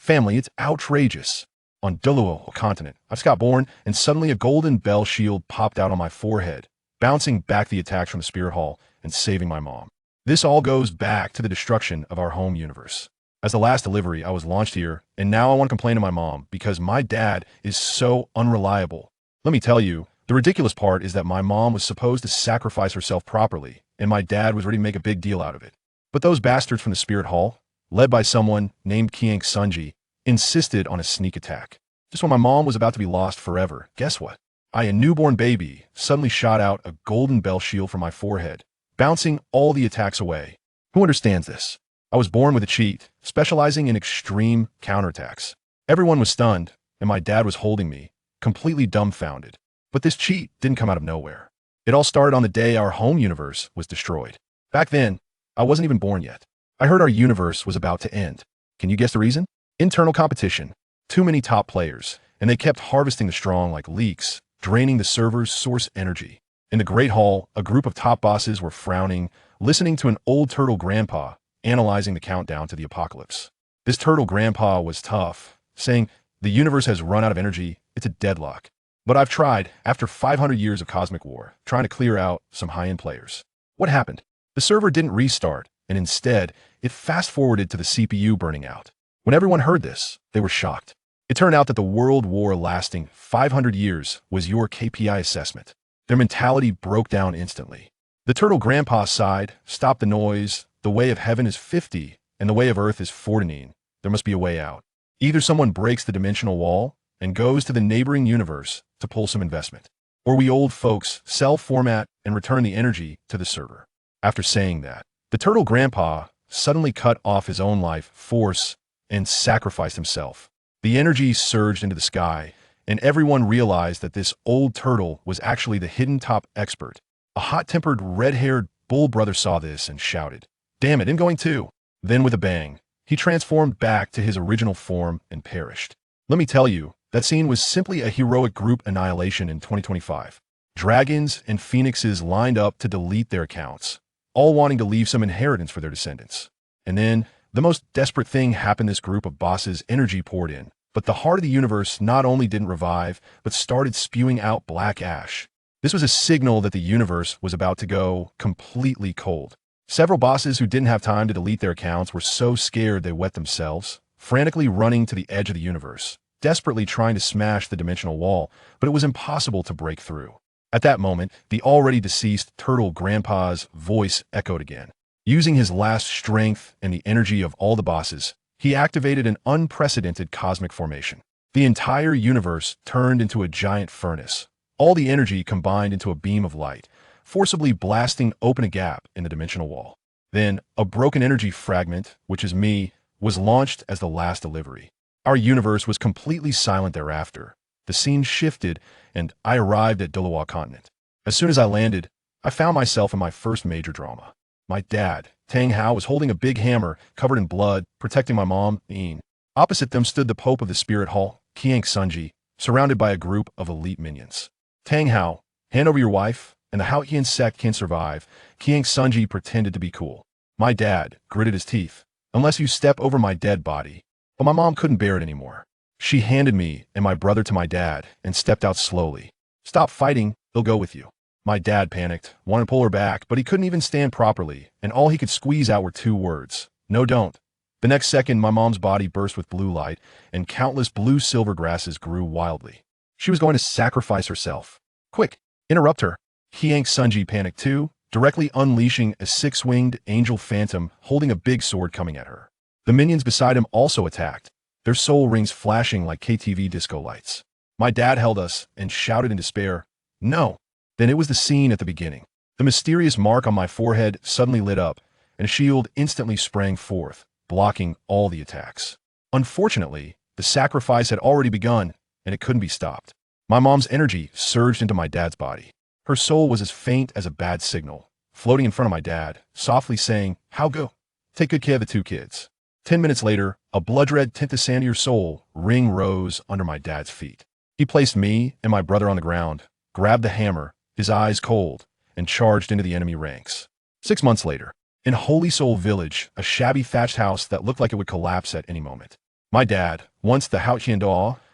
Family, it's outrageous. On Douluo continent, I just got born, and suddenly a golden bell shield popped out on my forehead, bouncing back the attacks from the spirit hall and saving my mom. This all goes back to the destruction of our home universe. As the last delivery, I was launched here, and now I want to complain to my mom because my dad is so unreliable. Let me tell you, the ridiculous part is that my mom was supposed to sacrifice herself properly, and my dad was ready to make a big deal out of it. But those bastards from the spirit hall, led by someone named Sunji, insisted on a sneak attack. Just when my mom was about to be lost forever, guess what? A newborn baby, suddenly shot out a golden bell shield from my forehead, bouncing all the attacks away. Who understands this? I was born with a cheat, specializing in extreme counterattacks. Everyone was stunned, and my dad was holding me, completely dumbfounded. But this cheat didn't come out of nowhere. It all started on the day our home universe was destroyed. Back then, I wasn't even born yet. I heard our universe was about to end. Can you guess the reason? Internal competition. Too many top players, and they kept harvesting the strong like leaks, draining the server's source energy. In the Great Hall, a group of top bosses were frowning, listening to an old turtle grandpa analyzing the countdown to the apocalypse. This turtle grandpa was tough, saying, "The universe has run out of energy, it's a deadlock." But I've tried, after 500 years of cosmic war, trying to clear out some high-end players. What happened? The server didn't restart, and instead, it fast-forwarded to the CPU burning out. When everyone heard this, they were shocked. It turned out that the world war lasting 500 years was your KPI assessment. Their mentality broke down instantly. The turtle grandpa sighed, "Stop the noise. The way of heaven is 50, and the way of earth is 49. There must be a way out. Either someone breaks the dimensional wall and goes to the neighboring universe to pull some investment, or we old folks sell format and return the energy to the server." After saying that, the turtle grandpa suddenly cut off his own life force and sacrificed himself. The energy surged into the sky, and everyone realized that this old turtle was actually the hidden top expert. A hot-tempered, red-haired bull brother saw this and shouted, "Damn it, I'm going too." Then with a bang, he transformed back to his original form and perished. Let me tell you, that scene was simply a heroic group annihilation in 2025. Dragons and phoenixes lined up to delete their accounts, all wanting to leave some inheritance for their descendants. And then, the most desperate thing happened. This group of bosses' energy poured in, but the heart of the universe not only didn't revive, but started spewing out black ash. This was a signal that the universe was about to go completely cold. Several bosses who didn't have time to delete their accounts were so scared they wet themselves, frantically running to the edge of the universe, desperately trying to smash the dimensional wall, but it was impossible to break through. At that moment, the already deceased turtle grandpa's voice echoed again. Using his last strength and the energy of all the bosses, he activated an unprecedented cosmic formation. The entire universe turned into a giant furnace. All the energy combined into a beam of light, forcibly blasting open a gap in the dimensional wall. Then, a broken energy fragment, which is me, was launched as the last delivery. Our universe was completely silent thereafter. The scene shifted, and I arrived at Douluo continent. As soon as I landed, I found myself in my first major drama. My dad, Tang Hao, was holding a big hammer covered in blood, protecting my mom, Ian. Opposite them stood the Pope of the Spirit Hall, Sunji, surrounded by a group of elite minions. "Tang Hao, hand over your wife, and the Haotian sect can survive." Sunji pretended to be cool. My dad gritted his teeth. "Unless you step over my dead body." But my mom couldn't bear it anymore. She handed me and my brother to my dad and stepped out slowly. "Stop fighting, they'll go with you." My dad panicked, wanted to pull her back, but he couldn't even stand properly, and all he could squeeze out were 2 words. "No, don't." The next second, my mom's body burst with blue light, and countless blue-silver grasses grew wildly. She was going to sacrifice herself. "Quick, interrupt her." Sunji panicked too, directly unleashing a 6-winged angel phantom holding a big sword coming at her. The minions beside him also attacked, their soul rings flashing like KTV disco lights. My dad held us and shouted in despair, "No." Then it was the scene at the beginning. The mysterious mark on my forehead suddenly lit up, and a shield instantly sprang forth, blocking all the attacks. Unfortunately, the sacrifice had already begun, and it couldn't be stopped. My mom's energy surged into my dad's body. Her soul was as faint as a bad signal, floating in front of my dad, softly saying, "How go? Take good care of the 2 kids." 10 minutes later, a blood-red tint to sand your soul ring rose under my dad's feet. He placed me and my brother on the ground, grabbed the hammer, his eyes cold, and charged into the enemy ranks. 6 months later, in Holy Soul Village, a shabby thatched house that looked like it would collapse at any moment. My dad, once the Haotian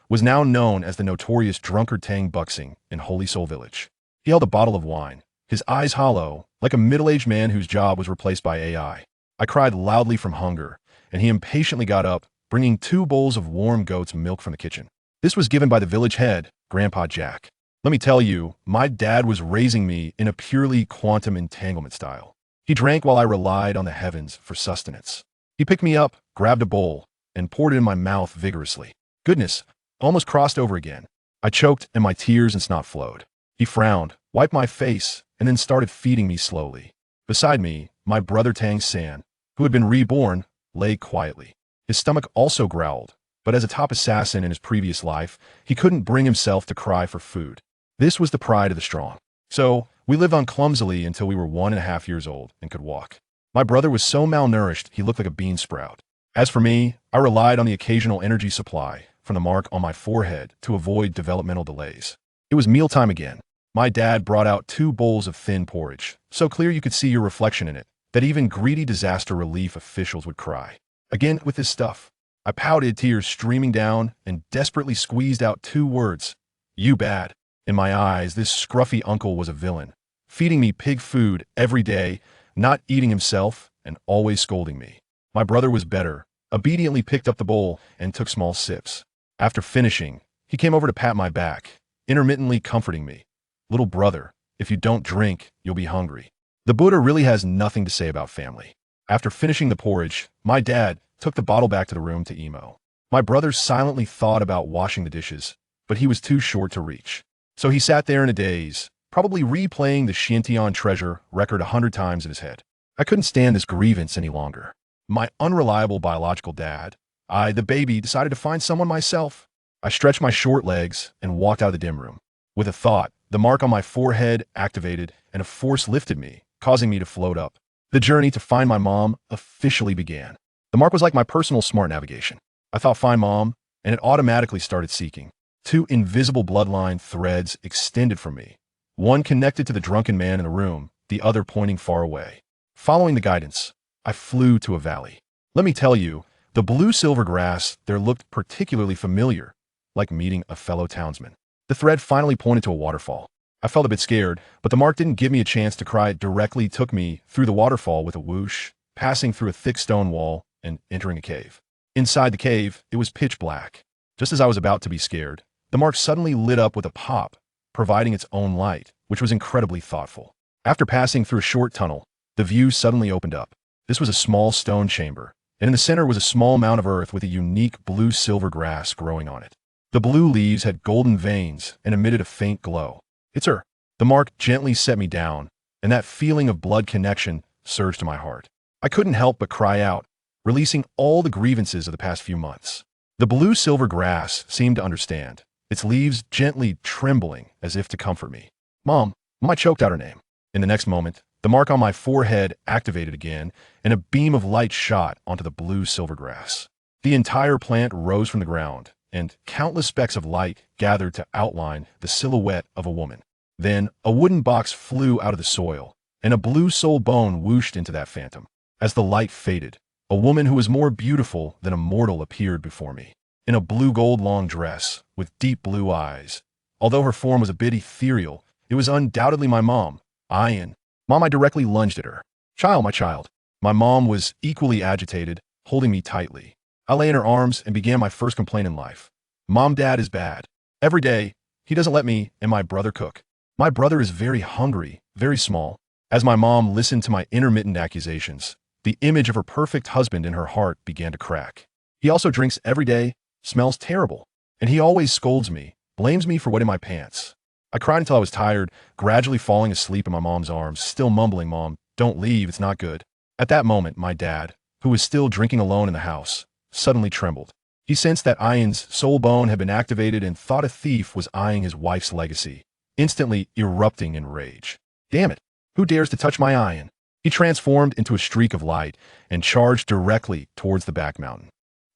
was now known as the notorious drunkard Tang Buxing in Holy Soul Village. He held a bottle of wine, his eyes hollow, like a middle-aged man whose job was replaced by AI. I cried loudly from hunger, and he impatiently got up, bringing 2 bowls of warm goat's milk from the kitchen. This was given by the village head, Grandpa Jack. Let me tell you, my dad was raising me in a purely quantum entanglement style. He drank while I relied on the heavens for sustenance. He picked me up, grabbed a bowl, and poured it in my mouth vigorously. Goodness, almost crossed over again. I choked and my tears and snot flowed. He frowned, wiped my face, and then started feeding me slowly. Beside me, my brother Tang San, who had been reborn, lay quietly. His stomach also growled, but as a top assassin in his previous life, he couldn't bring himself to cry for food. This was the pride of the strong. So, we lived on clumsily until we were 1.5 years old and could walk. My brother was so malnourished he looked like a bean sprout. As for me, I relied on the occasional energy supply from the mark on my forehead to avoid developmental delays. It was mealtime again. My dad brought out 2 bowls of thin porridge, so clear you could see your reflection in it, that even greedy disaster relief officials would cry. Again with this stuff. I pouted, tears streaming down, and desperately squeezed out 2 words. You bad. In my eyes, this scruffy uncle was a villain, feeding me pig food every day, not eating himself, and always scolding me. My brother was better, obediently picked up the bowl and took small sips. After finishing, he came over to pat my back, intermittently comforting me. Little brother, if you don't drink, you'll be hungry. The Buddha really has nothing to say about family. After finishing the porridge, my dad took the bottle back to the room to emo. My brother silently thought about washing the dishes, but he was too short to reach. So he sat there in a daze, probably replaying the Xiantian treasure record 100 times in his head. I couldn't stand this grievance any longer. My unreliable biological dad, I, the baby, decided to find someone myself. I stretched my short legs and walked out of the dim room. With a thought, the mark on my forehead activated and a force lifted me, causing me to float up. The journey to find my mom officially began. The mark was like my personal smart navigation. I thought find mom, and it automatically started seeking. 2 invisible bloodline threads extended from me, one connected to the drunken man in the room, the other pointing far away. Following the guidance, I flew to a valley. Let me tell you, the blue-silver grass there looked particularly familiar, like meeting a fellow townsman. The thread finally pointed to a waterfall. I felt a bit scared, but the mark didn't give me a chance to cry. It directly took me through the waterfall with a whoosh, passing through a thick stone wall and entering a cave. Inside the cave, it was pitch black. Just as I was about to be scared, the mark suddenly lit up with a pop, providing its own light, which was incredibly thoughtful. After passing through a short tunnel, the view suddenly opened up. This was a small stone chamber, and in the center was a small mound of earth with a unique blue-silver grass growing on it. The blue leaves had golden veins and emitted a faint glow. It's her. The mark gently set me down, and that feeling of blood connection surged to my heart. I couldn't help but cry out, releasing all the grievances of the past few months. The blue-silver grass seemed to understand, its leaves gently trembling as if to comfort me. Mom, I choked out her name. In the next moment, the mark on my forehead activated again, and a beam of light shot onto the blue-silver grass. The entire plant rose from the ground, and countless specks of light gathered to outline the silhouette of a woman. Then, a wooden box flew out of the soil, and a blue soul bone whooshed into that phantom. As the light faded, a woman who was more beautiful than a mortal appeared before me. In a blue-gold long dress, with deep blue eyes. Although her form was a bit ethereal, it was undoubtedly my mom, Ian. Mom, I directly lunged at her. Child, my child. My mom was equally agitated, holding me tightly. I lay in her arms and began my first complaint in life. Mom, Dad is bad. Every day, he doesn't let me and my brother cook. My brother is very hungry, very small. As my mom listened to my intermittent accusations, the image of her perfect husband in her heart began to crack. He also drinks every day, smells terrible, and he always scolds me, blames me for wetting my pants. I cried until I was tired, gradually falling asleep in my mom's arms, still mumbling, Mom, don't leave, it's not good. At that moment, my dad, who was still drinking alone in the house, suddenly trembled. He sensed that Ian's soul bone had been activated and thought a thief was eyeing his wife's legacy, instantly erupting in rage. Damn it, who dares to touch my Ian? He transformed into a streak of light and charged directly towards the back mountain.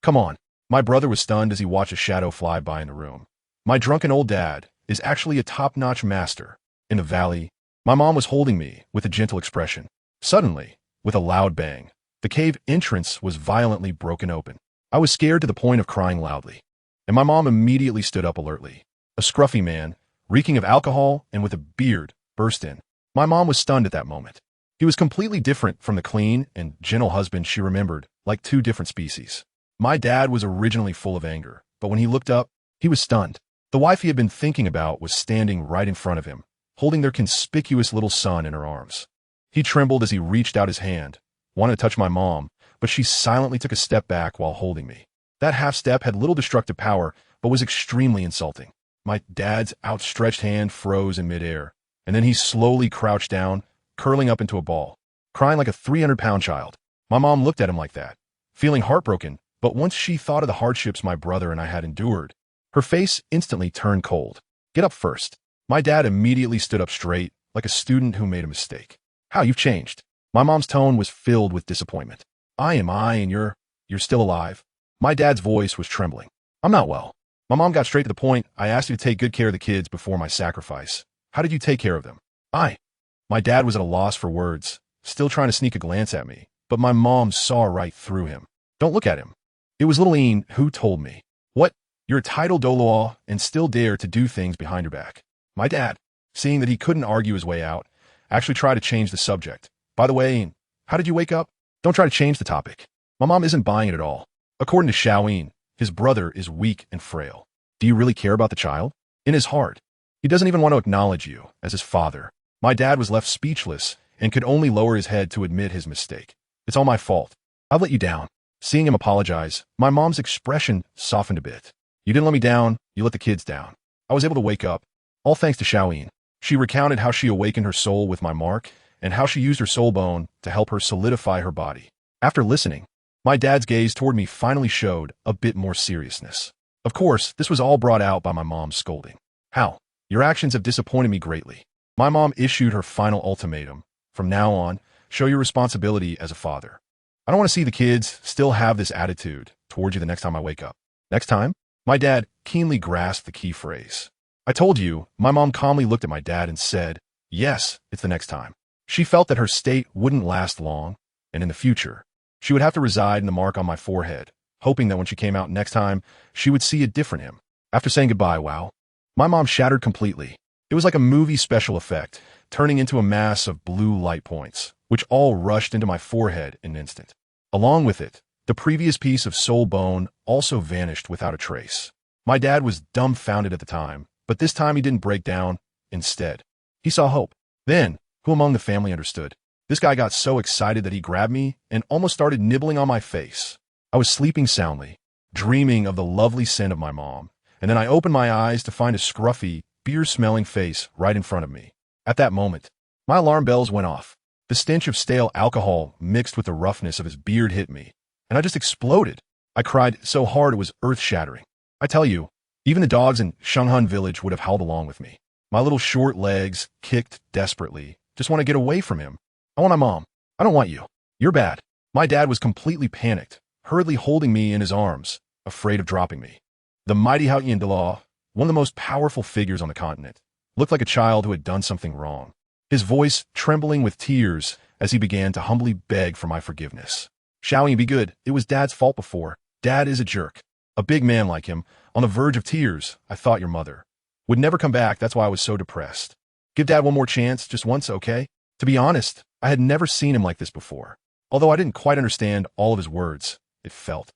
Come on. My brother was stunned as he watched a shadow fly by in the room. My drunken old dad is actually a top-notch master. In the valley, my mom was holding me with a gentle expression. Suddenly, with a loud bang, the cave entrance was violently broken open. I was scared to the point of crying loudly, and my mom immediately stood up alertly. A scruffy man, reeking of alcohol and with a beard, burst in. My mom was stunned at that moment. He was completely different from the clean and gentle husband she remembered, like two different species. My dad was originally full of anger, but when he looked up, he was stunned. The wife he had been thinking about was standing right in front of him, holding their conspicuous little son in her arms. He trembled as he reached out his hand, wanted to touch my mom, but she silently took a step back while holding me. That half step had little destructive power, but was extremely insulting. My dad's outstretched hand froze in midair, and then he slowly crouched down, curling up into a ball, crying like a 300-pound child. My mom looked at him like that, feeling heartbroken, but once she thought of the hardships my brother and I had endured, her face instantly turned cold. Get up first. My dad immediately stood up straight, like a student who made a mistake. How you've changed. My mom's tone was filled with disappointment. And you're still alive. My dad's voice was trembling. I'm not well. My mom got straight to the point. I asked you to take good care of the kids before my sacrifice. How did you take care of them? My dad was at a loss for words, still trying to sneak a glance at me, but my mom saw right through him. Don't look at him. It was little Ian who told me. What? You're a titled Douluo and still dare to do things behind your back. My dad, seeing that he couldn't argue his way out, actually tried to change the subject. By the way, Ian, how did you wake up? Don't try to change the topic. My mom isn't buying it at all. According to Xiaoyin, his brother is weak and frail. Do you really care about the child? In his heart, he doesn't even want to acknowledge you as his father. My dad was left speechless and could only lower his head to admit his mistake. It's all my fault. I've let you down. Seeing him apologize, my mom's expression softened a bit. You didn't let me down, you let the kids down. I was able to wake up, all thanks to Xiaoyin. She recounted how she awakened her soul with my mark and how she used her soul bone to help her solidify her body. After listening, my dad's gaze toward me finally showed a bit more seriousness. Of course, this was all brought out by my mom's scolding. How? Your actions have disappointed me greatly. My mom issued her final ultimatum. From now on, show your responsibility as a father. I don't want to see the kids still have this attitude towards you the next time I wake up. Next time? My dad keenly grasped the key phrase. I told you, my mom calmly looked at my dad and said, yes, it's the next time. She felt that her state wouldn't last long, and in the future, she would have to reside in the mark on my forehead, hoping that when she came out next time, she would see a different him. After saying goodbye, wow, my mom shattered completely. It was like a movie special effect, turning into a mass of blue light points, which all rushed into my forehead in an instant. Along with it, the previous piece of soul bone also vanished without a trace. My dad was dumbfounded at the time, but this time he didn't break down. Instead, he saw hope. Then, who among the family understood? This guy got so excited that he grabbed me and almost started nibbling on my face. I was sleeping soundly, dreaming of the lovely scent of my mom, and then I opened my eyes to find a scruffy, beer-smelling face right in front of me. At that moment, my alarm bells went off. The stench of stale alcohol mixed with the roughness of his beard hit me, and I just exploded. I cried so hard it was earth-shattering. I tell you, even the dogs in Shenghan village would have howled along with me. My little short legs kicked desperately. Just want to get away from him. I want my mom. I don't want you. You're bad. My dad was completely panicked, hurriedly holding me in his arms, afraid of dropping me. The mighty Xiaoyin Dalu, one of the most powerful figures on the continent, looked like a child who had done something wrong, his voice trembling with tears as he began to humbly beg for my forgiveness. Xiaoyin, be good. It was Dad's fault before. Dad is a jerk. A big man like him, on the verge of tears. I thought your mother would never come back. That's why I was so depressed. Give Dad one more chance, just once, okay? To be honest, I had never seen him like this before. Although I didn't quite understand all of his words, it felt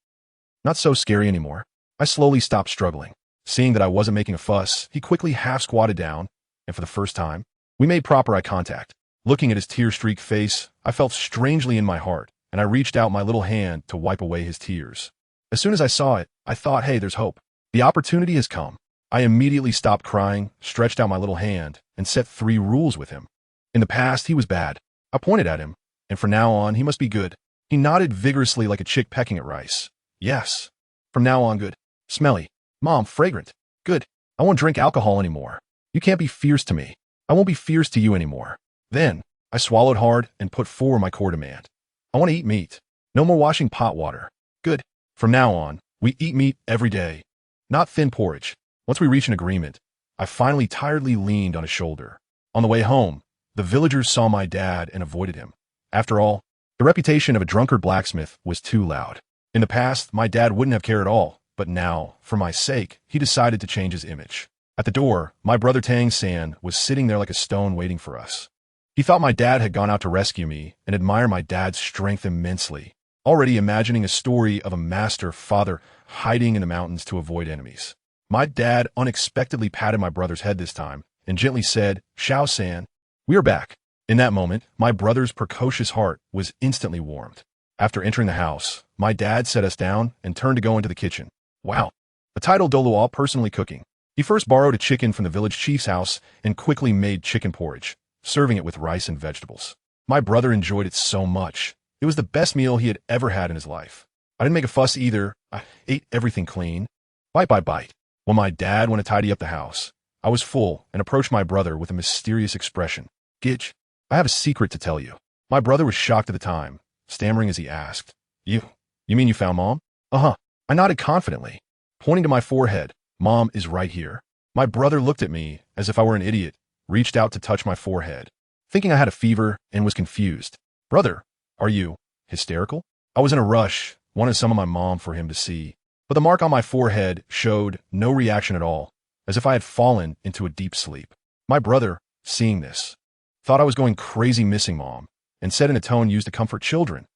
not so scary anymore. I slowly stopped struggling. Seeing that I wasn't making a fuss, he quickly half-squatted down, and for the first time, we made proper eye contact. Looking at his tear-streaked face, I felt strangely in my heart, and I reached out my little hand to wipe away his tears. As soon as I saw it, I thought, hey, there's hope. The opportunity has come. I immediately stopped crying, stretched out my little hand, and set 3 rules with him. In the past, he was bad. I pointed at him, and from now on, he must be good. He nodded vigorously like a chick pecking at rice. Yes. From now on, good. Smelly. Mom, fragrant. Good. I won't drink alcohol anymore. You can't be fierce to me. I won't be fierce to you anymore. Then, I swallowed hard and put forward my core demand. I want to eat meat. No more washing pot water. Good. From now on, we eat meat every day. Not thin porridge. Once we reached an agreement, I finally tiredly leaned on his shoulder. On the way home, the villagers saw my dad and avoided him. After all, the reputation of a drunkard blacksmith was too loud. In the past, my dad wouldn't have cared at all, but now, for my sake, he decided to change his image. At the door, my brother Tang San was sitting there like a stone waiting for us. He thought my dad had gone out to rescue me and admired my dad's strength immensely, already imagining a story of a master father hiding in the mountains to avoid enemies. My dad unexpectedly patted my brother's head this time and gently said, "Xiao San, we are back." In that moment, my brother's precocious heart was instantly warmed. After entering the house, my dad set us down and turned to go into the kitchen. Wow. The title Douluo personally cooking. He first borrowed a chicken from the village chief's house and quickly made chicken porridge, serving it with rice and vegetables. My brother enjoyed it so much. It was the best meal he had ever had in his life. I didn't make a fuss either. I ate everything clean. Bite by bite. When my dad went to tidy up the house, I was full and approached my brother with a mysterious expression. "Gidge, I have a secret to tell you." My brother was shocked at the time, stammering as he asked, You mean you found Mom?" "Uh-huh." I nodded confidently, pointing to my forehead. "Mom is right here." My brother looked at me as if I were an idiot, reached out to touch my forehead, thinking I had a fever and was confused. "Brother, are you hysterical?" I was in a rush, wanted some of my mom for him to see, but the mark on my forehead showed no reaction at all, as if I had fallen into a deep sleep. My brother, seeing this, thought I was going crazy missing Mom, and said in a tone used to comfort children,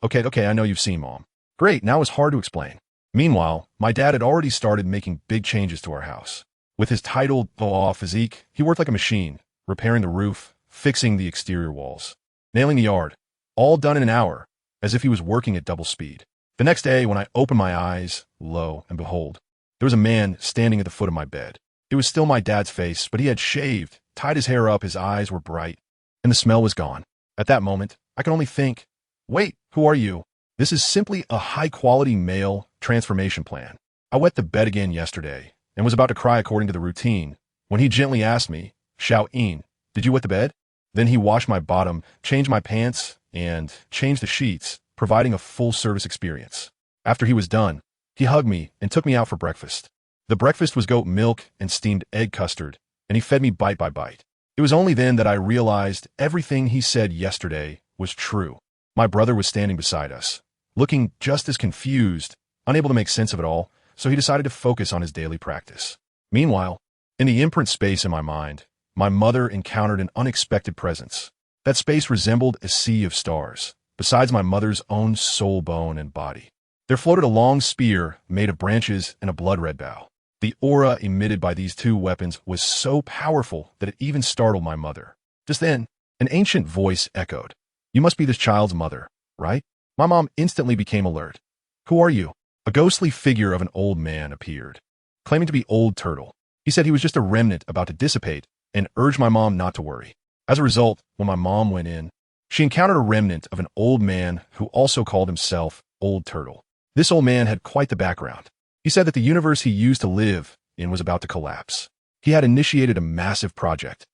Okay, I know you've seen Mom." Great, now it's hard to explain. Meanwhile, my dad had already started making big changes to our house. With his titled physique, he worked like a machine, repairing the roof, fixing the exterior walls, nailing the yard, all done in an hour, as if he was working at double speed. The next day, when I opened my eyes, lo and behold, there was a man standing at the foot of my bed. It was still my dad's face, but he had shaved, tied his hair up, his eyes were bright, and the smell was gone. At that moment, I could only think, wait, who are you? This is simply a high-quality male transformation plan. I wet the bed again yesterday, and was about to cry according to the routine, when he gently asked me, "Xiao Yin, did you wet the bed?" Then he washed my bottom, changed my pants, and changed the sheets, providing a full-service experience. After he was done, he hugged me and took me out for breakfast. The breakfast was goat milk and steamed egg custard, and he fed me bite by bite. It was only then that I realized everything he said yesterday was true. My brother was standing beside us, looking just as confused, unable to make sense of it all, so he decided to focus on his daily practice. Meanwhile, in the imprint space in my mind, my mother encountered an unexpected presence. That space resembled a sea of stars, besides my mother's own soul bone and body. There floated a long spear made of branches and a blood-red bow. The aura emitted by these two weapons was so powerful that it even startled my mother. Just then, an ancient voice echoed, "You must be this child's mother, right?" My mom instantly became alert. "Who are you?" A ghostly figure of an old man appeared, claiming to be Old Turtle. He said he was just a remnant about to dissipate and urged my mom not to worry. As a result, when my mom went in, she encountered a remnant of an old man who also called himself Old Turtle. This old man had quite the background. He said that the universe he used to live in was about to collapse. He had initiated a massive project,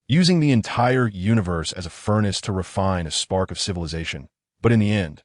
using the entire universe as a furnace to refine a spark of civilization. But in the end,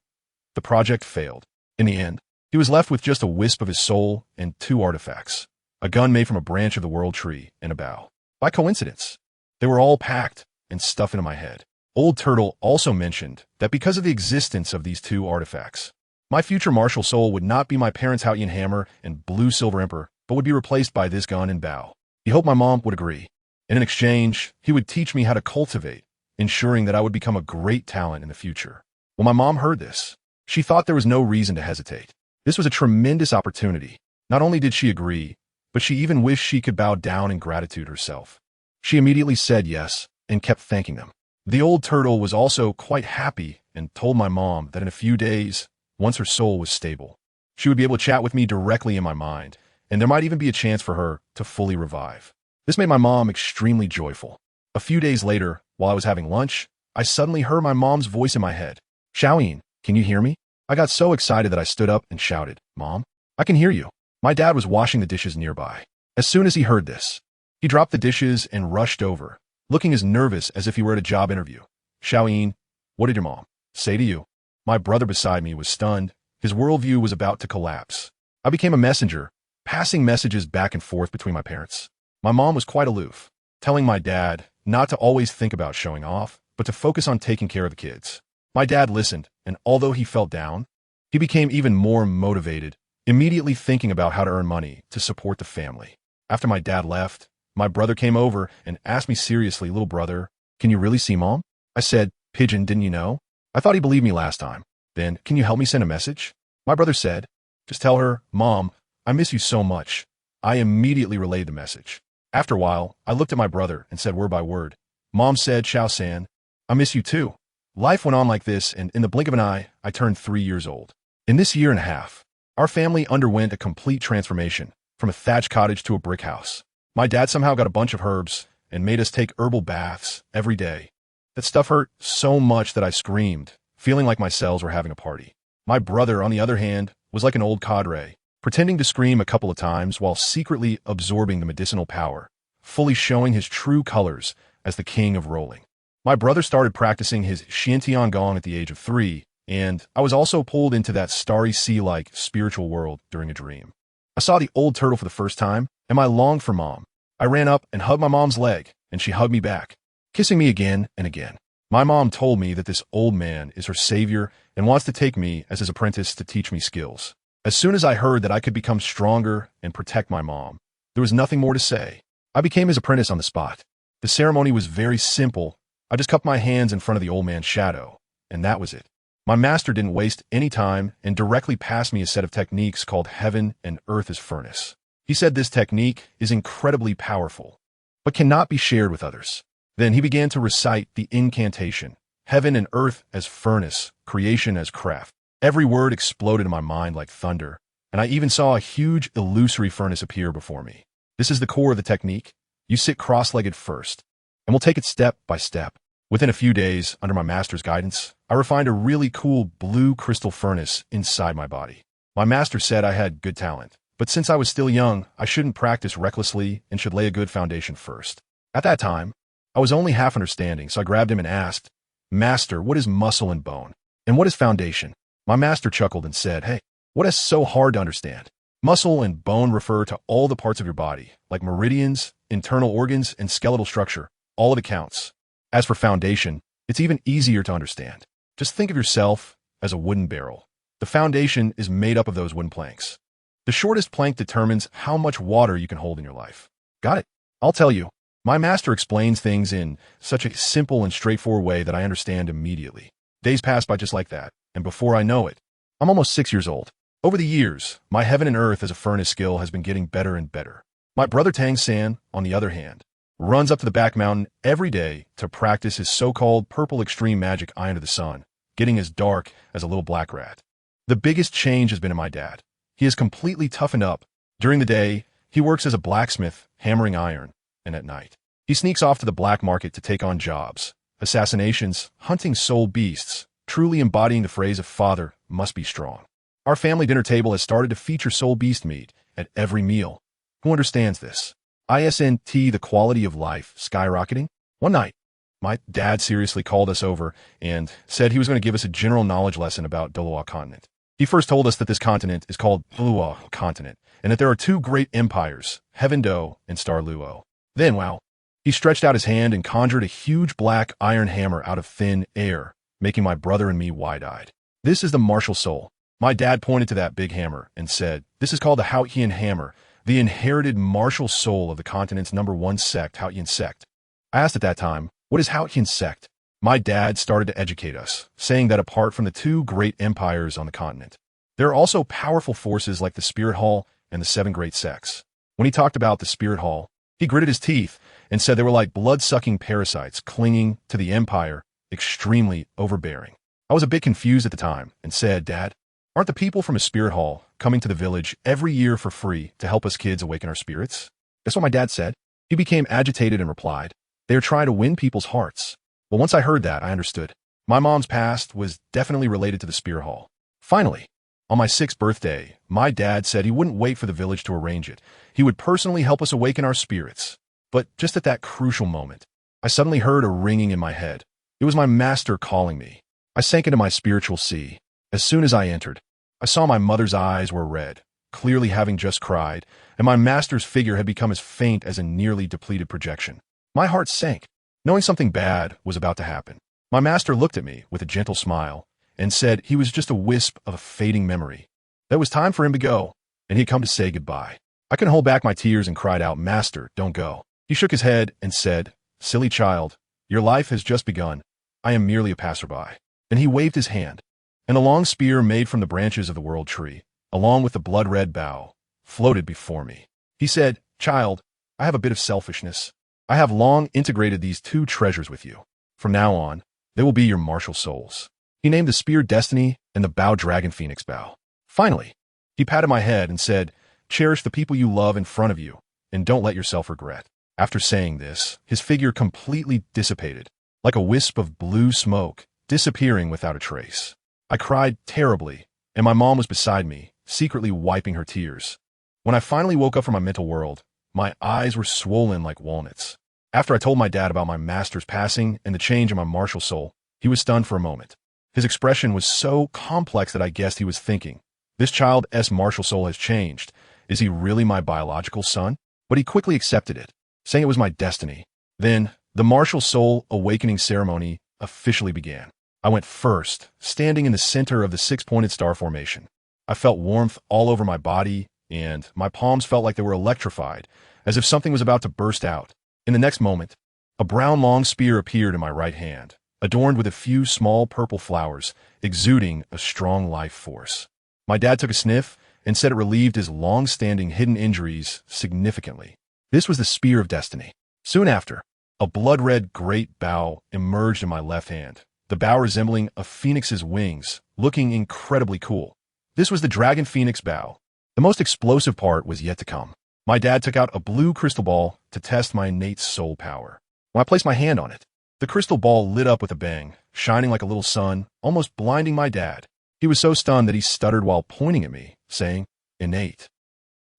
the project failed. In the end, he was left with just a wisp of his soul and two artifacts, a gun made from a branch of the world tree and a bow. By coincidence, they were all packed and stuffed into my head. Old Turtle also mentioned that because of the existence of these two artifacts, my future martial soul would not be my parents' Haotian hammer and blue silver emperor, but would be replaced by this gun and bow. He hoped my mom would agree. In exchange, he would teach me how to cultivate, ensuring that I would become a great talent in the future. When my mom heard this, she thought there was no reason to hesitate. This was a tremendous opportunity. Not only did she agree, but she even wished she could bow down in gratitude herself. She immediately said yes and kept thanking them. The Old Turtle was also quite happy and told my mom that in a few days, once her soul was stable, she would be able to chat with me directly in my mind, and there might even be a chance for her to fully revive. This made my mom extremely joyful. A few days later, while I was having lunch, I suddenly heard my mom's voice in my head. "Xiaoyin, can you hear me?" I got so excited that I stood up and shouted, "Mom, I can hear you." My dad was washing the dishes nearby. As soon as he heard this, he dropped the dishes and rushed over, looking as nervous as if he were at a job interview. "Xiaoyin, what did your mom say to you?" My brother beside me was stunned. His worldview was about to collapse. I became a messenger, passing messages back and forth between my parents. My mom was quite aloof, telling my dad not to always think about showing off, but to focus on taking care of the kids. My dad listened, and although he felt down, He became even more motivated, immediately thinking about how to earn money to support the family. After my dad left, my brother came over and asked me seriously, "Little brother, can you really see Mom?" I said, "Pigeon, didn't you know?" I thought he believed me last time. Then, "Can you help me send a message?" My brother said, "Just tell her, Mom, I miss you so much." I immediately relayed the message. After a while, I looked at my brother and said word by word, "Mom said, Xiao San, I miss you too." Life went on like this, and in the blink of an eye, I turned 3 years old. In this year and a half, our family underwent a complete transformation, from a thatched cottage to a brick house. My dad somehow got a bunch of herbs and made us take herbal baths every day. That stuff hurt so much that I screamed, feeling like my cells were having a party. My brother, on the other hand, was like an old cadre, pretending to scream a couple of times while secretly absorbing the medicinal power, fully showing his true colors as the king of rolling. My brother started practicing his Xiantian Gong at the age of 3, and I was also pulled into that starry sea-like spiritual world during a dream. I saw the old turtle for the first time, and I longed for Mom. I ran up and hugged my mom's leg, and she hugged me back, kissing me again and again. My mom told me that this old man is her savior and wants to take me as his apprentice to teach me skills. As soon as I heard that I could become stronger and protect my mom, there was nothing more to say. I became his apprentice on the spot. The ceremony was very simple. I just cupped my hands in front of the old man's shadow, and that was it. My master didn't waste any time and directly passed me a set of techniques called Heaven and Earth as Furnace. He said this technique is incredibly powerful, but cannot be shared with others. Then he began to recite the incantation, Heaven and Earth as Furnace, Creation as Craft. Every word exploded in my mind like thunder, and I even saw a huge illusory furnace appear before me. This is the core of the technique. You sit cross-legged first, and we'll take it step by step. Within a few days, under my master's guidance, I refined a really cool blue crystal furnace inside my body. My master said I had good talent, but since I was still young, I shouldn't practice recklessly and should lay a good foundation first. At that time, I was only half understanding, so I grabbed him and asked, "Master, what is muscle and bone? And what is foundation?" My master chuckled and said, "Hey, what is so hard to understand? Muscle and bone refer to all the parts of your body, like meridians, internal organs, and skeletal structure. All of it counts. As for foundation, it's even easier to understand. Just think of yourself as a wooden barrel. The foundation is made up of those wooden planks. The shortest plank determines how much water you can hold in your life." Got it? I'll tell you. My master explains things in such a simple and straightforward way that I understand immediately. Days pass by just like that, and before I know it, I'm almost 6 years old. Over the years, my Heaven and Earth as a furnace skill has been getting better and better. My brother Tang San, on the other hand, runs up to the back mountain every day to practice his so-called purple extreme magic eye under the sun, getting as dark as a little black rat. The biggest change has been in my dad. He has completely toughened up. During the day, he works as a blacksmith, hammering iron, and at night, he sneaks off to the black market to take on jobs, assassinations, hunting soul beasts, truly embodying the phrase of father must be strong. Our family dinner table has started to feature soul beast meat at every meal. Who understands this? ISNT, the quality of life, skyrocketing? One night, my dad seriously called us over and said he was going to give us a general knowledge lesson about Douluo continent. He first told us that this continent is called Douluo continent, and that there are 2 great empires, Heaven Do and Star Luo. Then, wow, he stretched out his hand and conjured a huge black iron hammer out of thin air, making my brother and me wide-eyed. This is the martial soul. My dad pointed to that big hammer and said, "This is called the Haotian hammer, the inherited martial soul of the continent's #1 sect, Haotian sect." I asked at that time, "What is Haotian sect?" My dad started to educate us, saying that apart from the 2 great empires on the continent, there are also powerful forces like the Spirit Hall and the 7 great sects. When he talked about the Spirit Hall, he gritted his teeth and said they were like blood-sucking parasites clinging to the empire, extremely overbearing. I was a bit confused at the time and said, "Dad, aren't the people from a Spirit Hall coming to the village every year for free to help us kids awaken our spirits?" That's what my dad said. He became agitated and replied, "They are trying to win people's hearts." Well, once I heard that, I understood. My mom's past was definitely related to the Spirit Hall. Finally, on my 6th birthday, my dad said he wouldn't wait for the village to arrange it. He would personally help us awaken our spirits. But just at that crucial moment, I suddenly heard a ringing in my head. It was my master calling me. I sank into my spiritual sea. As soon as I entered, I saw my mother's eyes were red, clearly having just cried, and my master's figure had become as faint as a nearly depleted projection. My heart sank, knowing something bad was about to happen. My master looked at me with a gentle smile and said he was just a wisp of a fading memory. That it was time for him to go, and he had come to say goodbye. I couldn't hold back my tears and cried out, "Master, don't go." He shook his head and said, "Silly child, your life has just begun. I am merely a passerby." And he waved his hand, and a long spear made from the branches of the world tree, along with the blood-red bough, floated before me. He said, "Child, I have a bit of selfishness. I have long integrated these two treasures with you. From now on, they will be your martial souls." He named the spear Destiny and the bow Dragon Phoenix Bow. Finally, he patted my head and said, "Cherish the people you love in front of you, and don't let yourself regret." After saying this, his figure completely dissipated, like a wisp of blue smoke, disappearing without a trace. I cried terribly, and my mom was beside me, secretly wiping her tears. When I finally woke up from my mental world, my eyes were swollen like walnuts. After I told my dad about my master's passing and the change in my martial soul, he was stunned for a moment. His expression was so complex that I guessed he was thinking, "This child's martial soul has changed. Is he really my biological son?" But he quickly accepted it, saying it was my destiny. Then, the martial soul awakening ceremony officially began. I went first, standing in the center of the six-pointed star formation. I felt warmth all over my body, and my palms felt like they were electrified, as if something was about to burst out. In the next moment, a brown long spear appeared in my right hand, adorned with a few small purple flowers, exuding a strong life force. My dad took a sniff and said it relieved his long-standing hidden injuries significantly. This was the Spear of Destiny. Soon after, a blood-red great bow emerged in my left hand, the bow resembling a phoenix's wings, looking incredibly cool. This was the Dragon Phoenix Bow. The most explosive part was yet to come. My dad took out a blue crystal ball to test my innate soul power. When I placed my hand on it, the crystal ball lit up with a bang, shining like a little sun, almost blinding my dad. He was so stunned that he stuttered while pointing at me, saying, "Innate.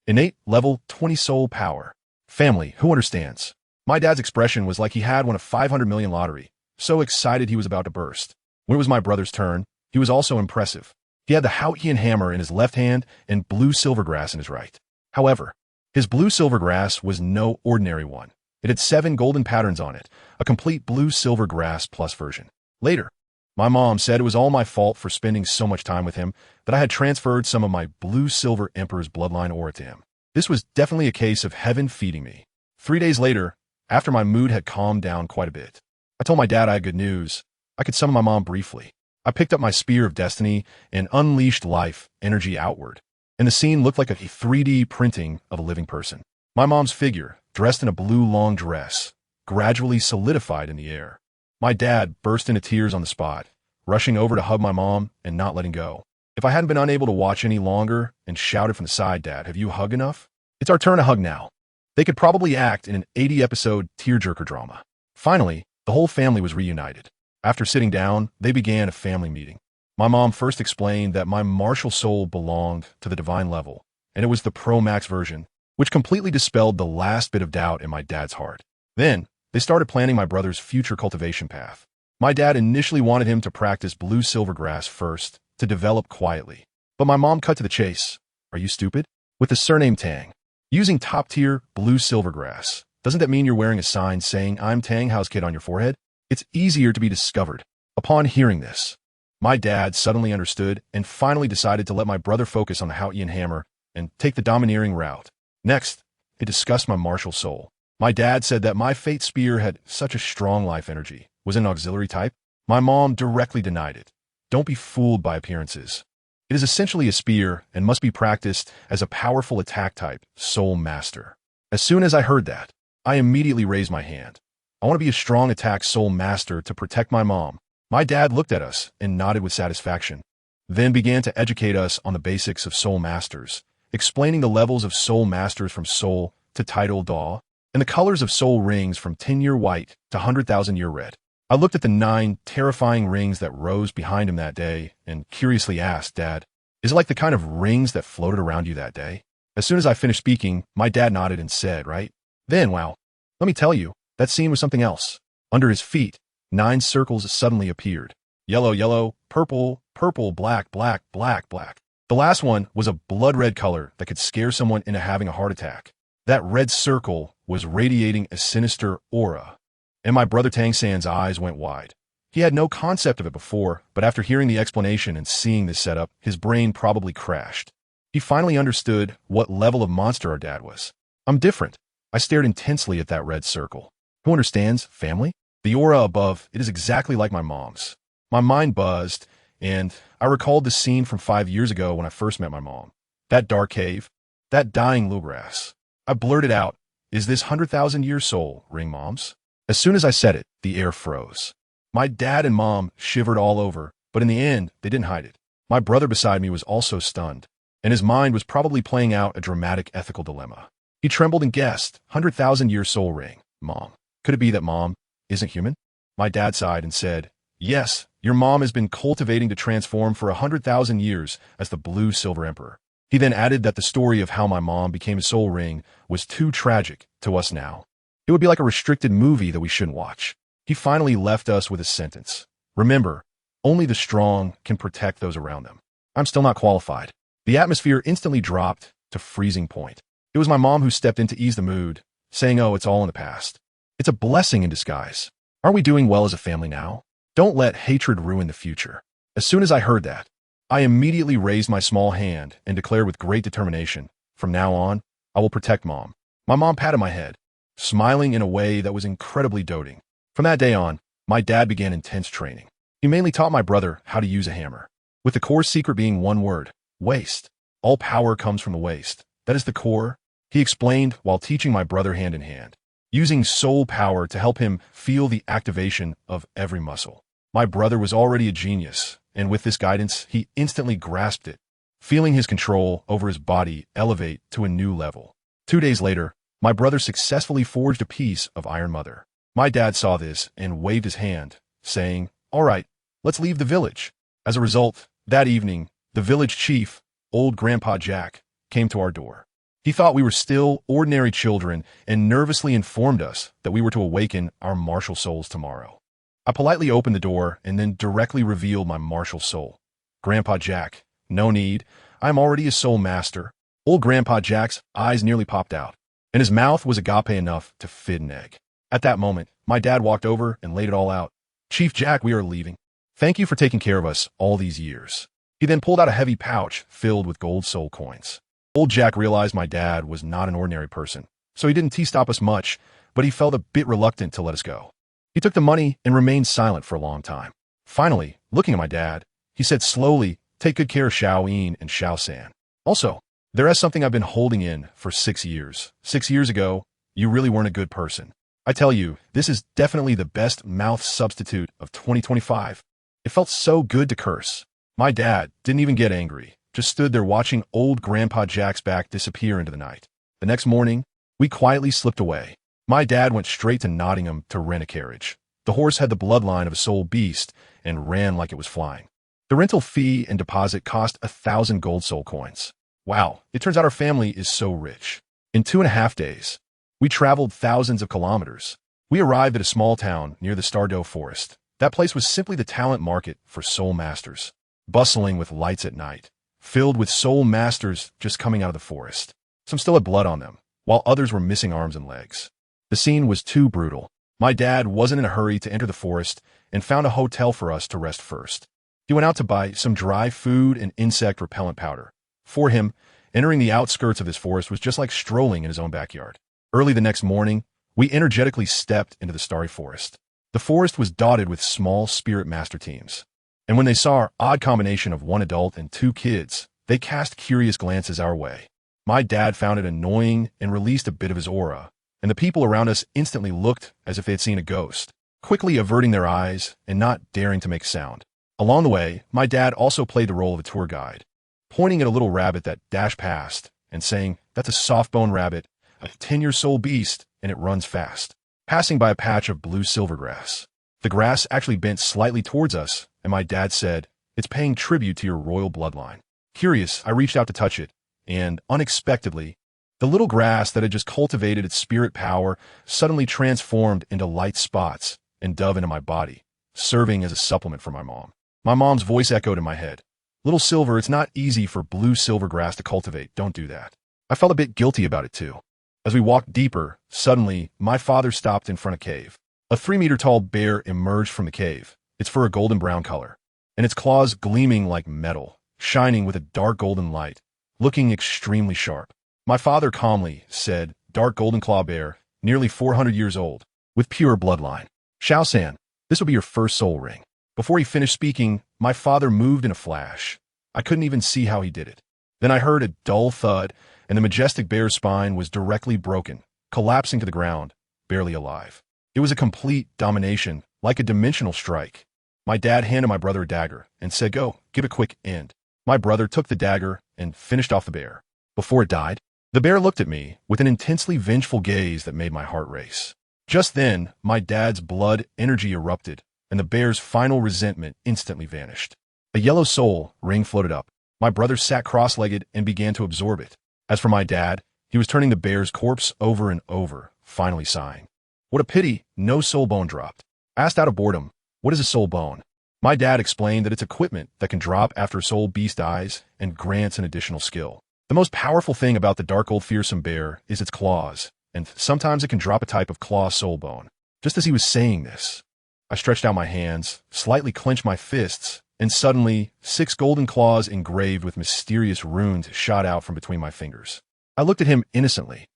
Innate level 20 soul power. Family, who understands?" My dad's expression was like he had won a 500 million lottery, so excited he was about to burst. When it was my brother's turn, he was also impressive. He had the Haotian hammer in his left hand and blue silvergrass in his right. However, his blue silvergrass was no ordinary one. It had 7 golden patterns on it, a complete blue silvergrass plus version. Later, my mom said it was all my fault for spending so much time with him that I had transferred some of my blue silver emperor's bloodline aura to him. This was definitely a case of heaven feeding me. 3 days later, after my mood had calmed down quite a bit, I told my dad I had good news. I could summon my mom briefly. I picked up my Spear of Destiny and unleashed life energy outward, and the scene looked like a 3D printing of a living person. My mom's figure, dressed in a blue long dress, gradually solidified in the air. My dad burst into tears on the spot, rushing over to hug my mom and not letting go. If I hadn't been unable to watch any longer and shouted from the side, "Dad, have you hugged enough? It's our turn to hug now." They could probably act in an 80-episode tearjerker drama. Finally, the whole family was reunited. After sitting down, they began a family meeting. My mom first explained that my martial soul belonged to the divine level, and it was the Pro Max version, which completely dispelled the last bit of doubt in my dad's heart. Then, they started planning my brother's future cultivation path. My dad initially wanted him to practice blue silvergrass first, to develop quietly. But my mom cut to the chase. "Are you stupid? With the surname Tang, using top-tier blue silvergrass, doesn't that mean you're wearing a sign saying 'I'm Tang House Kid' on your forehead? It's easier to be discovered." Upon hearing this, my dad suddenly understood and finally decided to let my brother focus on the Haotian hammer and take the domineering route. Next, he discussed my martial soul. My dad said that my fate spear had such a strong life energy. Was it an auxiliary type? My mom directly denied it. Don't be fooled by appearances. It is essentially a spear and must be practiced as a powerful attack type, Soul Master. As soon as I heard that, I immediately raised my hand. I want to be a strong attack Soul Master to protect my mom. My dad looked at us and nodded with satisfaction, then began to educate us on the basics of Soul Masters, explaining the levels of Soul Masters from Soul to Title Daw, and the colors of Soul Rings from 10-year white to 100,000-year red. I looked at the 9 terrifying rings that rose behind him that day and curiously asked, "Dad, is it like the kind of rings that floated around you that day?" As soon as I finished speaking, my dad nodded and said, "Right?" Then, wow, let me tell you, that scene was something else. Under his feet, 9 circles suddenly appeared. Yellow, yellow, purple, purple, black, black, black, black. The last one was a blood-red color that could scare someone into having a heart attack. That red circle was radiating a sinister aura, and my brother Tang San's eyes went wide. He had no concept of it before, but after hearing the explanation and seeing this setup, his brain probably crashed. He finally understood what level of monster our dad was. I'm different. I stared intensely at that red circle. Who understands? Family? The aura above, it is exactly like my mom's. My mind buzzed, and I recalled the scene from 5 years ago when I first met my mom. That dark cave, that dying bluegrass. I blurted out, "Is this 100,000-year soul ring mom's?" As soon as I said it, the air froze. My dad and mom shivered all over, but in the end, they didn't hide it. My brother beside me was also stunned, and his mind was probably playing out a dramatic ethical dilemma. He trembled and guessed, 100,000-year soul ring, Mom. Could it be that Mom isn't human? My dad sighed and said, "Yes, your mom has been cultivating to transform for 100,000 years as the Blue Silver Emperor." He then added that the story of how my mom became a soul ring was too tragic to us now. It would be like a restricted movie that we shouldn't watch. He finally left us with a sentence. Remember, only the strong can protect those around them. I'm still not qualified. The atmosphere instantly dropped to freezing point. It was my mom who stepped in to ease the mood, saying, "Oh, it's all in the past." It's a blessing in disguise. Aren't we doing well as a family now? Don't let hatred ruin the future. As soon as I heard that, I immediately raised my small hand and declared with great determination, "From now on, I will protect Mom." My mom patted my head, smiling in a way that was incredibly doting. From that day on, my dad began intense training. He mainly taught my brother how to use a hammer, with the core secret being one word: waste. All power comes from the waste. That is the core, he explained while teaching my brother hand in hand, using soul power to help him feel the activation of every muscle. My brother was already a genius, and with this guidance, he instantly grasped it, feeling his control over his body elevate to a new level. 2 days later, my brother successfully forged a piece of Iron Mother. My dad saw this and waved his hand, saying, "All right, let's leave the village." As a result, that evening, the village chief, old Grandpa Jack, came to our door. He thought we were still ordinary children and nervously informed us that we were to awaken our martial souls tomorrow. I politely opened the door and then directly revealed my martial soul. "Grandpa Jack, no need. I'm already a soul master." Old Grandpa Jack's eyes nearly popped out, and his mouth was agape enough to fit an egg. At that moment, my dad walked over and laid it all out. "Chief Jack, we are leaving. Thank you for taking care of us all these years." He then pulled out a heavy pouch filled with gold soul coins. Old Jack realized my dad was not an ordinary person, so he didn't T-stop us much, but he felt a bit reluctant to let us go. He took the money and remained silent for a long time. Finally, looking at my dad, he said slowly, "Take good care of Xiaoyin and Xiaosan. Also, there is something I've been holding in for 6 years. 6 years ago, you really weren't a good person. I tell you, this is definitely the best mouth substitute of 2025. It felt so good to curse." My dad didn't even get angry, just stood there watching old Grandpa Jack's back disappear into the night. The next morning, we quietly slipped away. My dad went straight to Nottingham to rent a carriage. The horse had the bloodline of a soul beast and ran like it was flying. The rental fee and deposit cost 1,000 gold soul coins. Wow, it turns out our family is so rich. In 2.5 days, we traveled thousands of kilometers. We arrived at a small town near the Stardow Forest. That place was simply the talent market for soul masters, bustling with lights at night, filled with soul masters just coming out of the forest. Some still had blood on them, while others were missing arms and legs. The scene was too brutal. My dad wasn't in a hurry to enter the forest and found a hotel for us to rest first. He went out to buy some dry food and insect repellent powder. For him, entering the outskirts of this forest was just like strolling in his own backyard. Early the next morning, we energetically stepped into the starry forest. The forest was dotted with small spirit master teams, and when they saw our odd combination of 1 adult and 2 kids, they cast curious glances our way. My dad found it annoying and released a bit of his aura, and the people around us instantly looked as if they had seen a ghost, quickly averting their eyes and not daring to make sound. Along the way, my dad also played the role of a tour guide, pointing at a little rabbit that dashed past and saying, "That's a soft-bone rabbit, a 10-year soul beast, and it runs fast," passing by a patch of blue silver grass. The grass actually bent slightly towards us, and my dad said, "It's paying tribute to your royal bloodline." Curious, I reached out to touch it, and unexpectedly, the little grass that had just cultivated its spirit power suddenly transformed into light spots and dove into my body, serving as a supplement for my mom. My mom's voice echoed in my head, "Little Silver, it's not easy for blue silver grass to cultivate. Don't do that." I felt a bit guilty about it too. As we walked deeper, suddenly, my father stopped in front of a cave. A 3-meter tall bear emerged from the cave, its fur a golden brown color, and its claws gleaming like metal, shining with a dark golden light, looking extremely sharp. My father calmly said, "Dark golden claw bear, nearly 400 years old, with pure bloodline. Xiao-san, this will be your first soul ring." Before he finished speaking, my father moved in a flash. I couldn't even see how he did it. Then I heard a dull thud, and the majestic bear's spine was directly broken, collapsing to the ground, barely alive. It was a complete domination, like a dimensional strike. My dad handed my brother a dagger and said, "Go, give a quick end." My brother took the dagger and finished off the bear. Before it died, the bear looked at me with an intensely vengeful gaze that made my heart race. Just then, my dad's blood energy erupted, and the bear's final resentment instantly vanished. A yellow soul ring floated up. My brother sat cross-legged and began to absorb it. As for my dad, he was turning the bear's corpse over and over, finally sighing. "What a pity, no soul bone dropped." Asked out of boredom, "What is a soul bone?" My dad explained that it's equipment that can drop after a soul beast dies and grants an additional skill. The most powerful thing about the dark old fearsome bear is its claws, and sometimes it can drop a type of claw soul bone. Just as he was saying this, I stretched out my hands, slightly clenched my fists, and suddenly 6 golden claws engraved with mysterious runes shot out from between my fingers. I looked at him innocently.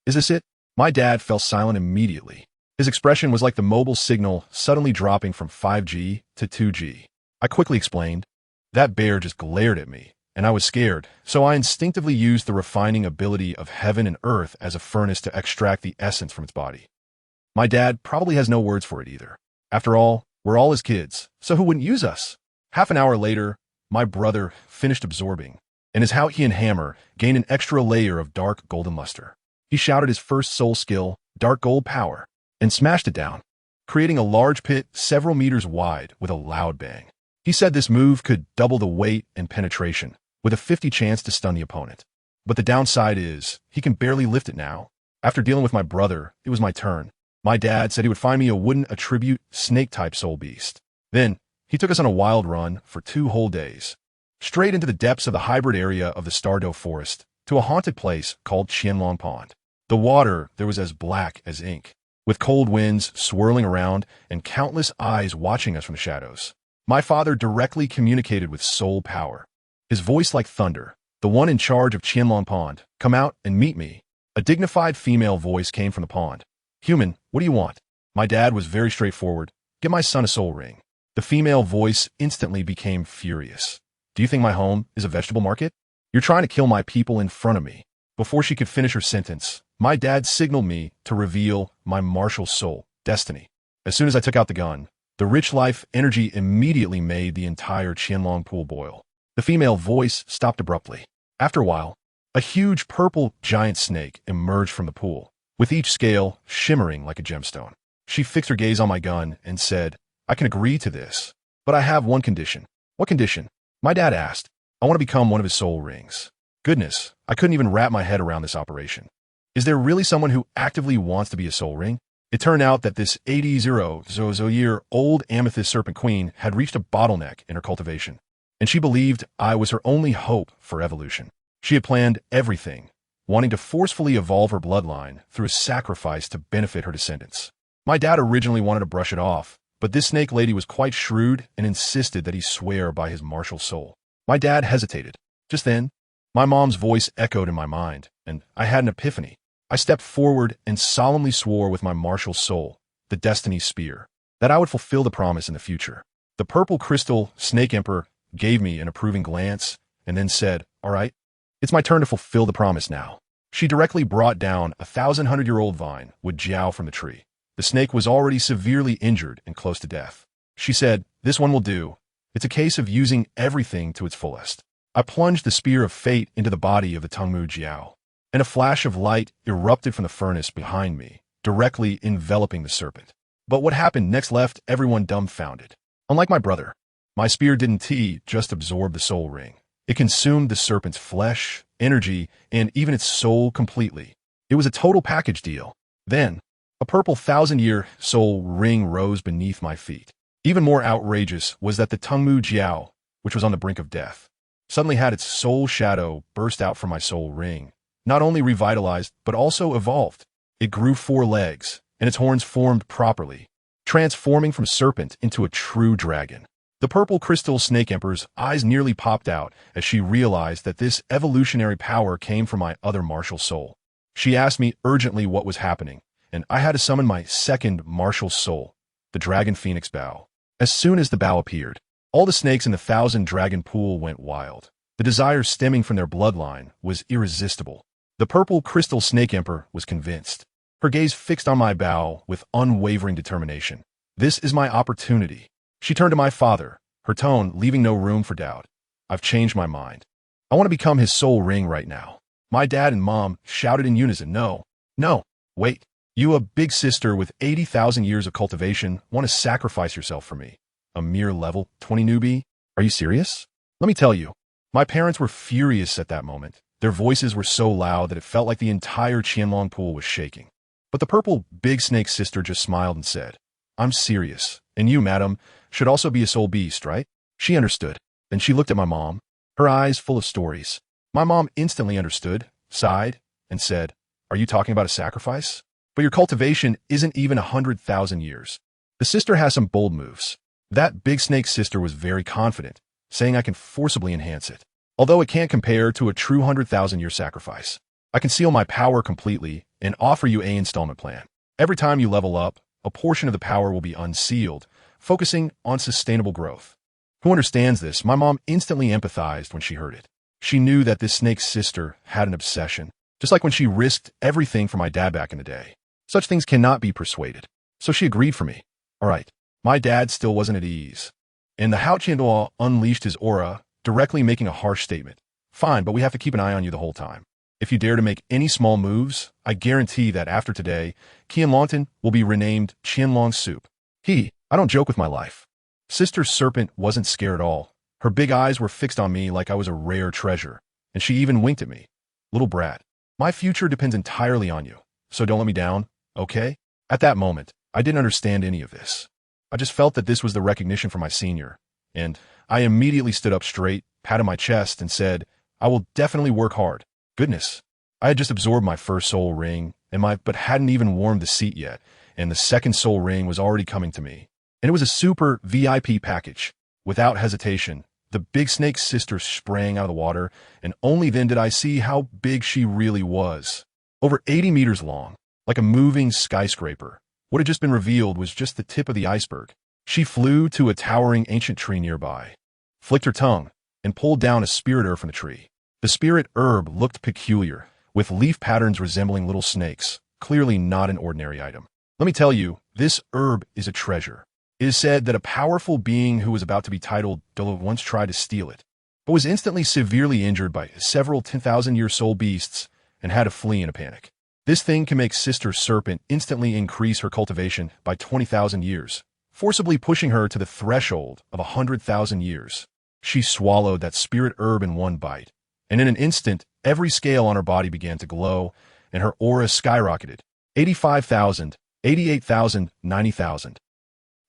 "Is this it?" My dad fell silent immediately. His expression was like the mobile signal suddenly dropping from 5G to 2G. I quickly explained. That bear just glared at me, and I was scared, so I instinctively used the refining ability of heaven and earth as a furnace to extract the essence from its body. My dad probably has no words for it either. After all, we're all his kids, so who wouldn't use us? Half an hour later, my brother finished absorbing, and his Hautian hammer gained an extra layer of dark golden luster. He shouted his first soul skill, Dark Gold Power, and smashed it down, creating a large pit several meters wide with a loud bang. He said this move could double the weight and penetration, with a 50 chance to stun the opponent. But the downside is, he can barely lift it now. After dealing with my brother, it was my turn. My dad said he would find me a wooden attribute snake-type soul beast. Then, he took us on a wild run for 2 whole days, straight into the depths of the hybrid area of the Stardow Forest, to a haunted place called Qianlong Pond. The water there was as black as ink, with cold winds swirling around and countless eyes watching us from the shadows. My father directly communicated with soul power. His voice like thunder, "The one in charge of Qianlong Pond, come out and meet me." A dignified female voice came from the pond. "Human, what do you want?" My dad was very straightforward. "Get my son a soul ring." The female voice instantly became furious. "Do you think my home is a vegetable market? You're trying to kill my people in front of me." Before she could finish her sentence, my dad signaled me to reveal my martial soul, Destiny. As soon as I took out the gun, the rich life energy immediately made the entire Qianlong pool boil. The female voice stopped abruptly. After a while, a huge purple giant snake emerged from the pool, with each scale shimmering like a gemstone. She fixed her gaze on my gun and said, "I can agree to this, but I have one condition." "What condition?" My dad asked. "I want to become one of his soul rings." Goodness, I couldn't even wrap my head around this operation. Is there really someone who actively wants to be a soul ring? It turned out that this 80-year-old amethyst serpent queen had reached a bottleneck in her cultivation, and she believed I was her only hope for evolution. She had planned everything, wanting to forcefully evolve her bloodline through a sacrifice to benefit her descendants. My dad originally wanted to brush it off, but this snake lady was quite shrewd and insisted that he swear by his martial soul. My dad hesitated. Just then, my mom's voice echoed in my mind, and I had an epiphany. I stepped forward and solemnly swore with my martial soul, the Destiny Spear, that I would fulfill the promise in the future. The purple crystal snake emperor gave me an approving glance and then said, "All right, it's my turn to fulfill the promise now." She directly brought down a 1,100-year-old vine with jiao from the tree. The snake was already severely injured and close to death. She said, "This one will do. It's a case of using everything to its fullest." I plunged the spear of fate into the body of the Tongmu Jiao, and a flash of light erupted from the furnace behind me, directly enveloping the serpent. But what happened next left everyone dumbfounded. Unlike my brother, my spear didn't just absorb the soul ring. It consumed the serpent's flesh, energy, and even its soul completely. It was a total package deal. Then, a purple 1,000-year soul ring rose beneath my feet. Even more outrageous was that the Tongmu Jiao, which was on the brink of death, suddenly had its soul shadow burst out from my soul ring, not only revitalized, but also evolved. It grew 4 legs, and its horns formed properly, transforming from serpent into a true dragon. The purple crystal snake emperor's eyes nearly popped out as she realized that this evolutionary power came from my other martial soul. She asked me urgently what was happening, and I had to summon my second martial soul, the dragon phoenix bow. As soon as the bow appeared, all the snakes in the 1,000-dragon pool went wild. The desire stemming from their bloodline was irresistible. The purple crystal snake emperor was convinced, her gaze fixed on my bow with unwavering determination. This is my opportunity. She turned to my father, her tone leaving no room for doubt. I've changed my mind. I want to become his soul ring right now. My dad and mom shouted in unison, no, wait. You, a big sister with 80,000 years of cultivation, want to sacrifice yourself for me? A mere level 20 newbie? Are you serious? Let me tell you. My parents were furious at that moment. Their voices were so loud that it felt like the entire Qianlong pool was shaking. But the purple big snake sister just smiled and said, I'm serious. And you, madam, should also be a soul beast, right? She understood. Then she looked at my mom, her eyes full of stories. My mom instantly understood, sighed, and said, Are you talking about a sacrifice? But your cultivation isn't even 100,000 years. The sister has some bold moves. That big snake sister was very confident, saying I can forcibly enhance it. Although it can't compare to a true 100,000-year sacrifice. I can seal my power completely and offer you an installment plan. Every time you level up, a portion of the power will be unsealed, focusing on sustainable growth. Who understands this? My mom instantly empathized when she heard it. She knew that this snake's sister had an obsession, just like when she risked everything for my dad back in the day. Such things cannot be persuaded. So she agreed for me. All right. My dad still wasn't at ease. And the Hao Qianduo unleashed his aura, directly making a harsh statement. Fine, but we have to keep an eye on you the whole time. If you dare to make any small moves, I guarantee that after today, Qianlongtan will be renamed Qianlong Soup. I don't joke with my life. Sister Serpent wasn't scared at all. Her big eyes were fixed on me like I was a rare treasure, and she even winked at me. Little brat, my future depends entirely on you, so don't let me down, okay? At that moment, I didn't understand any of this. I just felt that this was the recognition from my senior, and I immediately stood up straight, patted my chest, and said, I will definitely work hard. Goodness, I had just absorbed my first soul ring, but hadn't even warmed the seat yet, and the second soul ring was already coming to me. And it was a super VIP package. Without hesitation, the big snake's sister sprang out of the water, and only then did I see how big she really was. Over 80 meters long, like a moving skyscraper. What had just been revealed was just the tip of the iceberg. She flew to a towering ancient tree nearby, flicked her tongue, and pulled down a spirit herb from the tree. The spirit herb looked peculiar, with leaf patterns resembling little snakes, clearly not an ordinary item. Let me tell you, this herb is a treasure. It is said that a powerful being who was about to be titled Dalu once tried to steal it, but was instantly severely injured by several 10,000-year soul beasts and had to flee in a panic. This thing can make Sister Serpent instantly increase her cultivation by 20,000 years, forcibly pushing her to the threshold of 100,000 years. She swallowed that spirit herb in one bite, and in an instant, every scale on her body began to glow, and her aura skyrocketed. 85,000, 88,000, 90,000.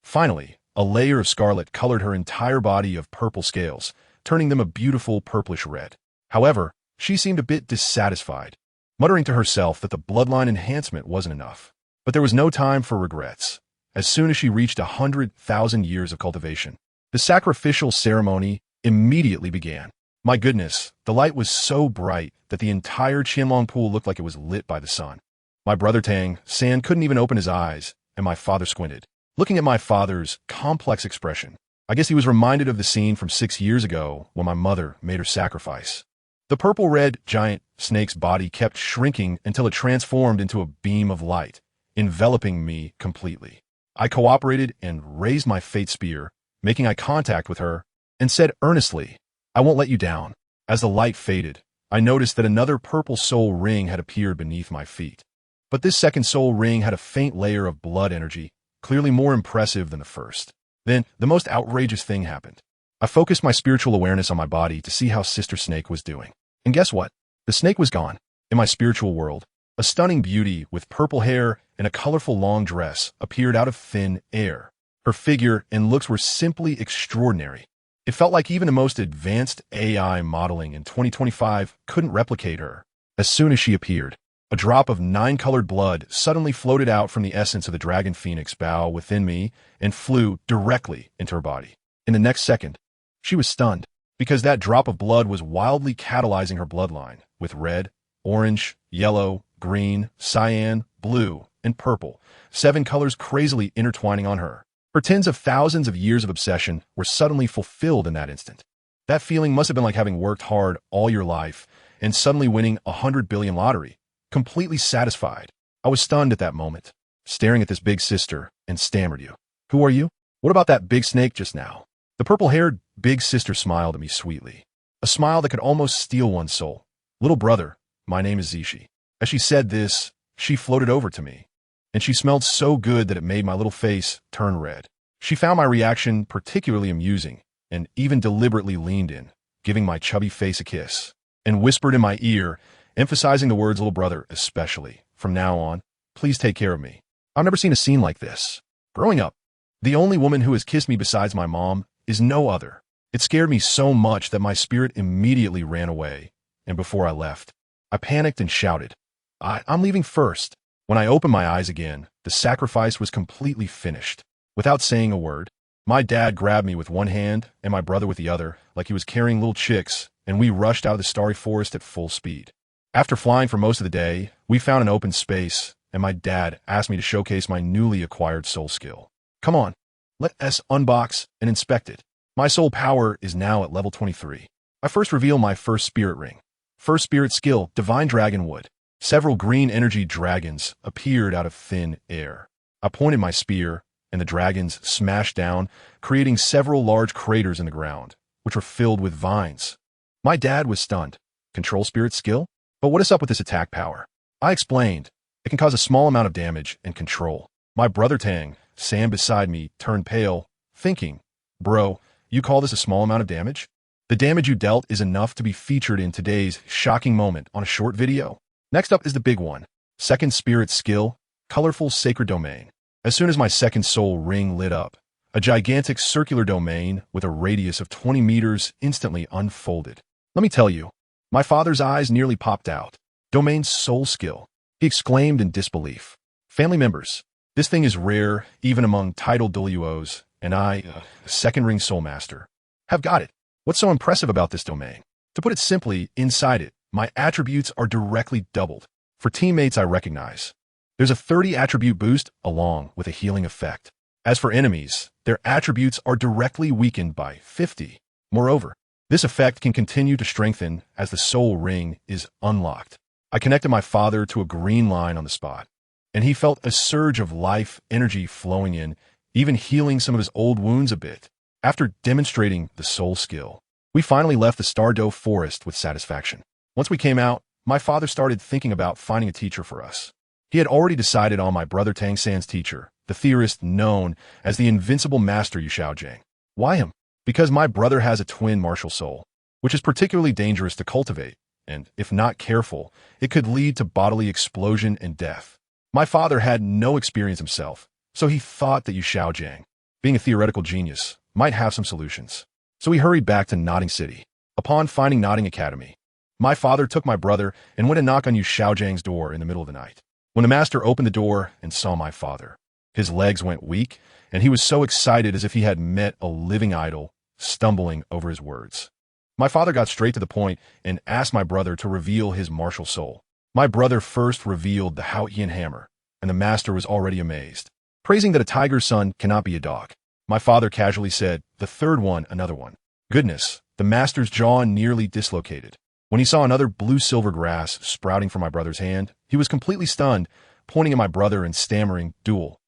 Finally, a layer of scarlet colored her entire body of purple scales, turning them a beautiful purplish red. However, she seemed a bit dissatisfied, muttering to herself that the bloodline enhancement wasn't enough. But there was no time for regrets. As soon as she reached 100,000 years of cultivation, the sacrificial ceremony immediately began. My goodness, the light was so bright that the entire Qianlong pool looked like it was lit by the sun. My brother Tang, San, couldn't even open his eyes, and my father squinted, looking at my father's complex expression. I guess he was reminded of the scene from 6 years ago when my mother made her sacrifice. The purple-red giant snake's body kept shrinking until it transformed into a beam of light, enveloping me completely. I cooperated and raised my fate spear, making eye contact with her, and said earnestly, I won't let you down. As the light faded, I noticed that another purple soul ring had appeared beneath my feet. But this second soul ring had a faint layer of blood energy, clearly more impressive than the first. Then, the most outrageous thing happened. I focused my spiritual awareness on my body to see how Sister Snake was doing. And guess what? The snake was gone. In my spiritual world, a stunning beauty with purple hair and a colorful long dress appeared out of thin air. Her figure and looks were simply extraordinary. It felt like even the most advanced AI modeling in 2025 couldn't replicate her. As soon as she appeared, A drop of 9-colored blood suddenly floated out from the essence of the dragon phoenix bow within me and flew directly into her body. In the next second, she was stunned, because that drop of blood was wildly catalyzing her bloodline, with red, orange, yellow, green, cyan, blue, and purple, 7 colors crazily intertwining on her. Her tens of thousands of years of obsession were suddenly fulfilled in that instant. That feeling must have been like having worked hard all your life and suddenly winning 100 billion lottery, completely satisfied. I was stunned at that moment, staring at this big sister, and stammered, "You. Who are you? What about that big snake just now?" The purple-haired big sister smiled at me sweetly, a smile that could almost steal one's soul. "Little brother, my name is Zishi." As she said this, she floated over to me, and she smelled so good that it made my little face turn red. She found my reaction particularly amusing, and even deliberately leaned in, giving my chubby face a kiss, and whispered in my ear, emphasizing the words "little brother" especially. "From now on, please take care of me." I've never seen a scene like this. Growing up, the only woman who has kissed me besides my mom is no other. It scared me so much that my spirit immediately ran away, and before I left, I panicked and shouted, I'm leaving first." When I opened my eyes again, the sacrifice was completely finished. Without saying a word, my dad grabbed me with one hand and my brother with the other, like he was carrying little chicks, and we rushed out of the starry forest at full speed. After flying for most of the day, we found an open space, and my dad asked me to showcase my newly acquired soul skill. "Come on, let us unbox and inspect it." My soul power is now at level 23. I first reveal my first spirit ring. First spirit skill, Divine Dragon Wood. Several green energy dragons appeared out of thin air. I pointed my spear, and the dragons smashed down, creating several large craters in the ground, which were filled with vines. My dad was stunned. Control spirit skill? But what is up with this attack power? I explained. It can cause a small amount of damage and control. My brother Tang, Sam beside me, turned pale, thinking, "Bro, you call this a small amount of damage? The damage you dealt is enough to be featured in today's shocking moment on a short video." Next up is the big one. Second spirit skill, Colorful Sacred Domain. As soon as my second soul ring lit up, a gigantic circular domain with a radius of 20 meters instantly unfolded. Let me tell you, my father's eyes nearly popped out. "Domain soul skill," he exclaimed in disbelief. "Family members, this thing is rare even among titled Douluos, and I, second ring soul master, have got it. What's so impressive about this domain? To put it simply, inside it, my attributes are directly doubled. For teammates I recognize, there's a 30 attribute boost along with a healing effect. As for enemies, their attributes are directly weakened by 50. Moreover, this effect can continue to strengthen as the soul ring is unlocked. I connected my father to a green line on the spot, and he felt a surge of life energy flowing in, even healing some of his old wounds a bit. After demonstrating the soul skill, we finally left the Stardow Forest with satisfaction. Once we came out, my father started thinking about finding a teacher for us. He had already decided on my brother Tang San's teacher, the theorist known as the invincible master Xiaojang. Why him? Because my brother has a twin martial soul, which is particularly dangerous to cultivate, and if not careful, it could lead to bodily explosion and death. My father had no experience himself, so he thought that Xiaojang, being a theoretical genius, might have some solutions. So he hurried back to Notting City. Upon finding Notting Academy, my father took my brother and went to knock on Xiaojang's door in the middle of the night. When the master opened the door and saw my father, his legs went weak, and he was so excited as if he had met a living idol, stumbling over his words. My father got straight to the point and asked my brother to reveal his martial soul. My brother first revealed the Haotian hammer, and the master was already amazed, praising that a tiger's son cannot be a dog. My father casually said, "The third one, another one." Goodness, the master's jaw nearly dislocated. When he saw another blue-silver grass sprouting from my brother's hand, he was completely stunned, pointing at my brother and stammering, dual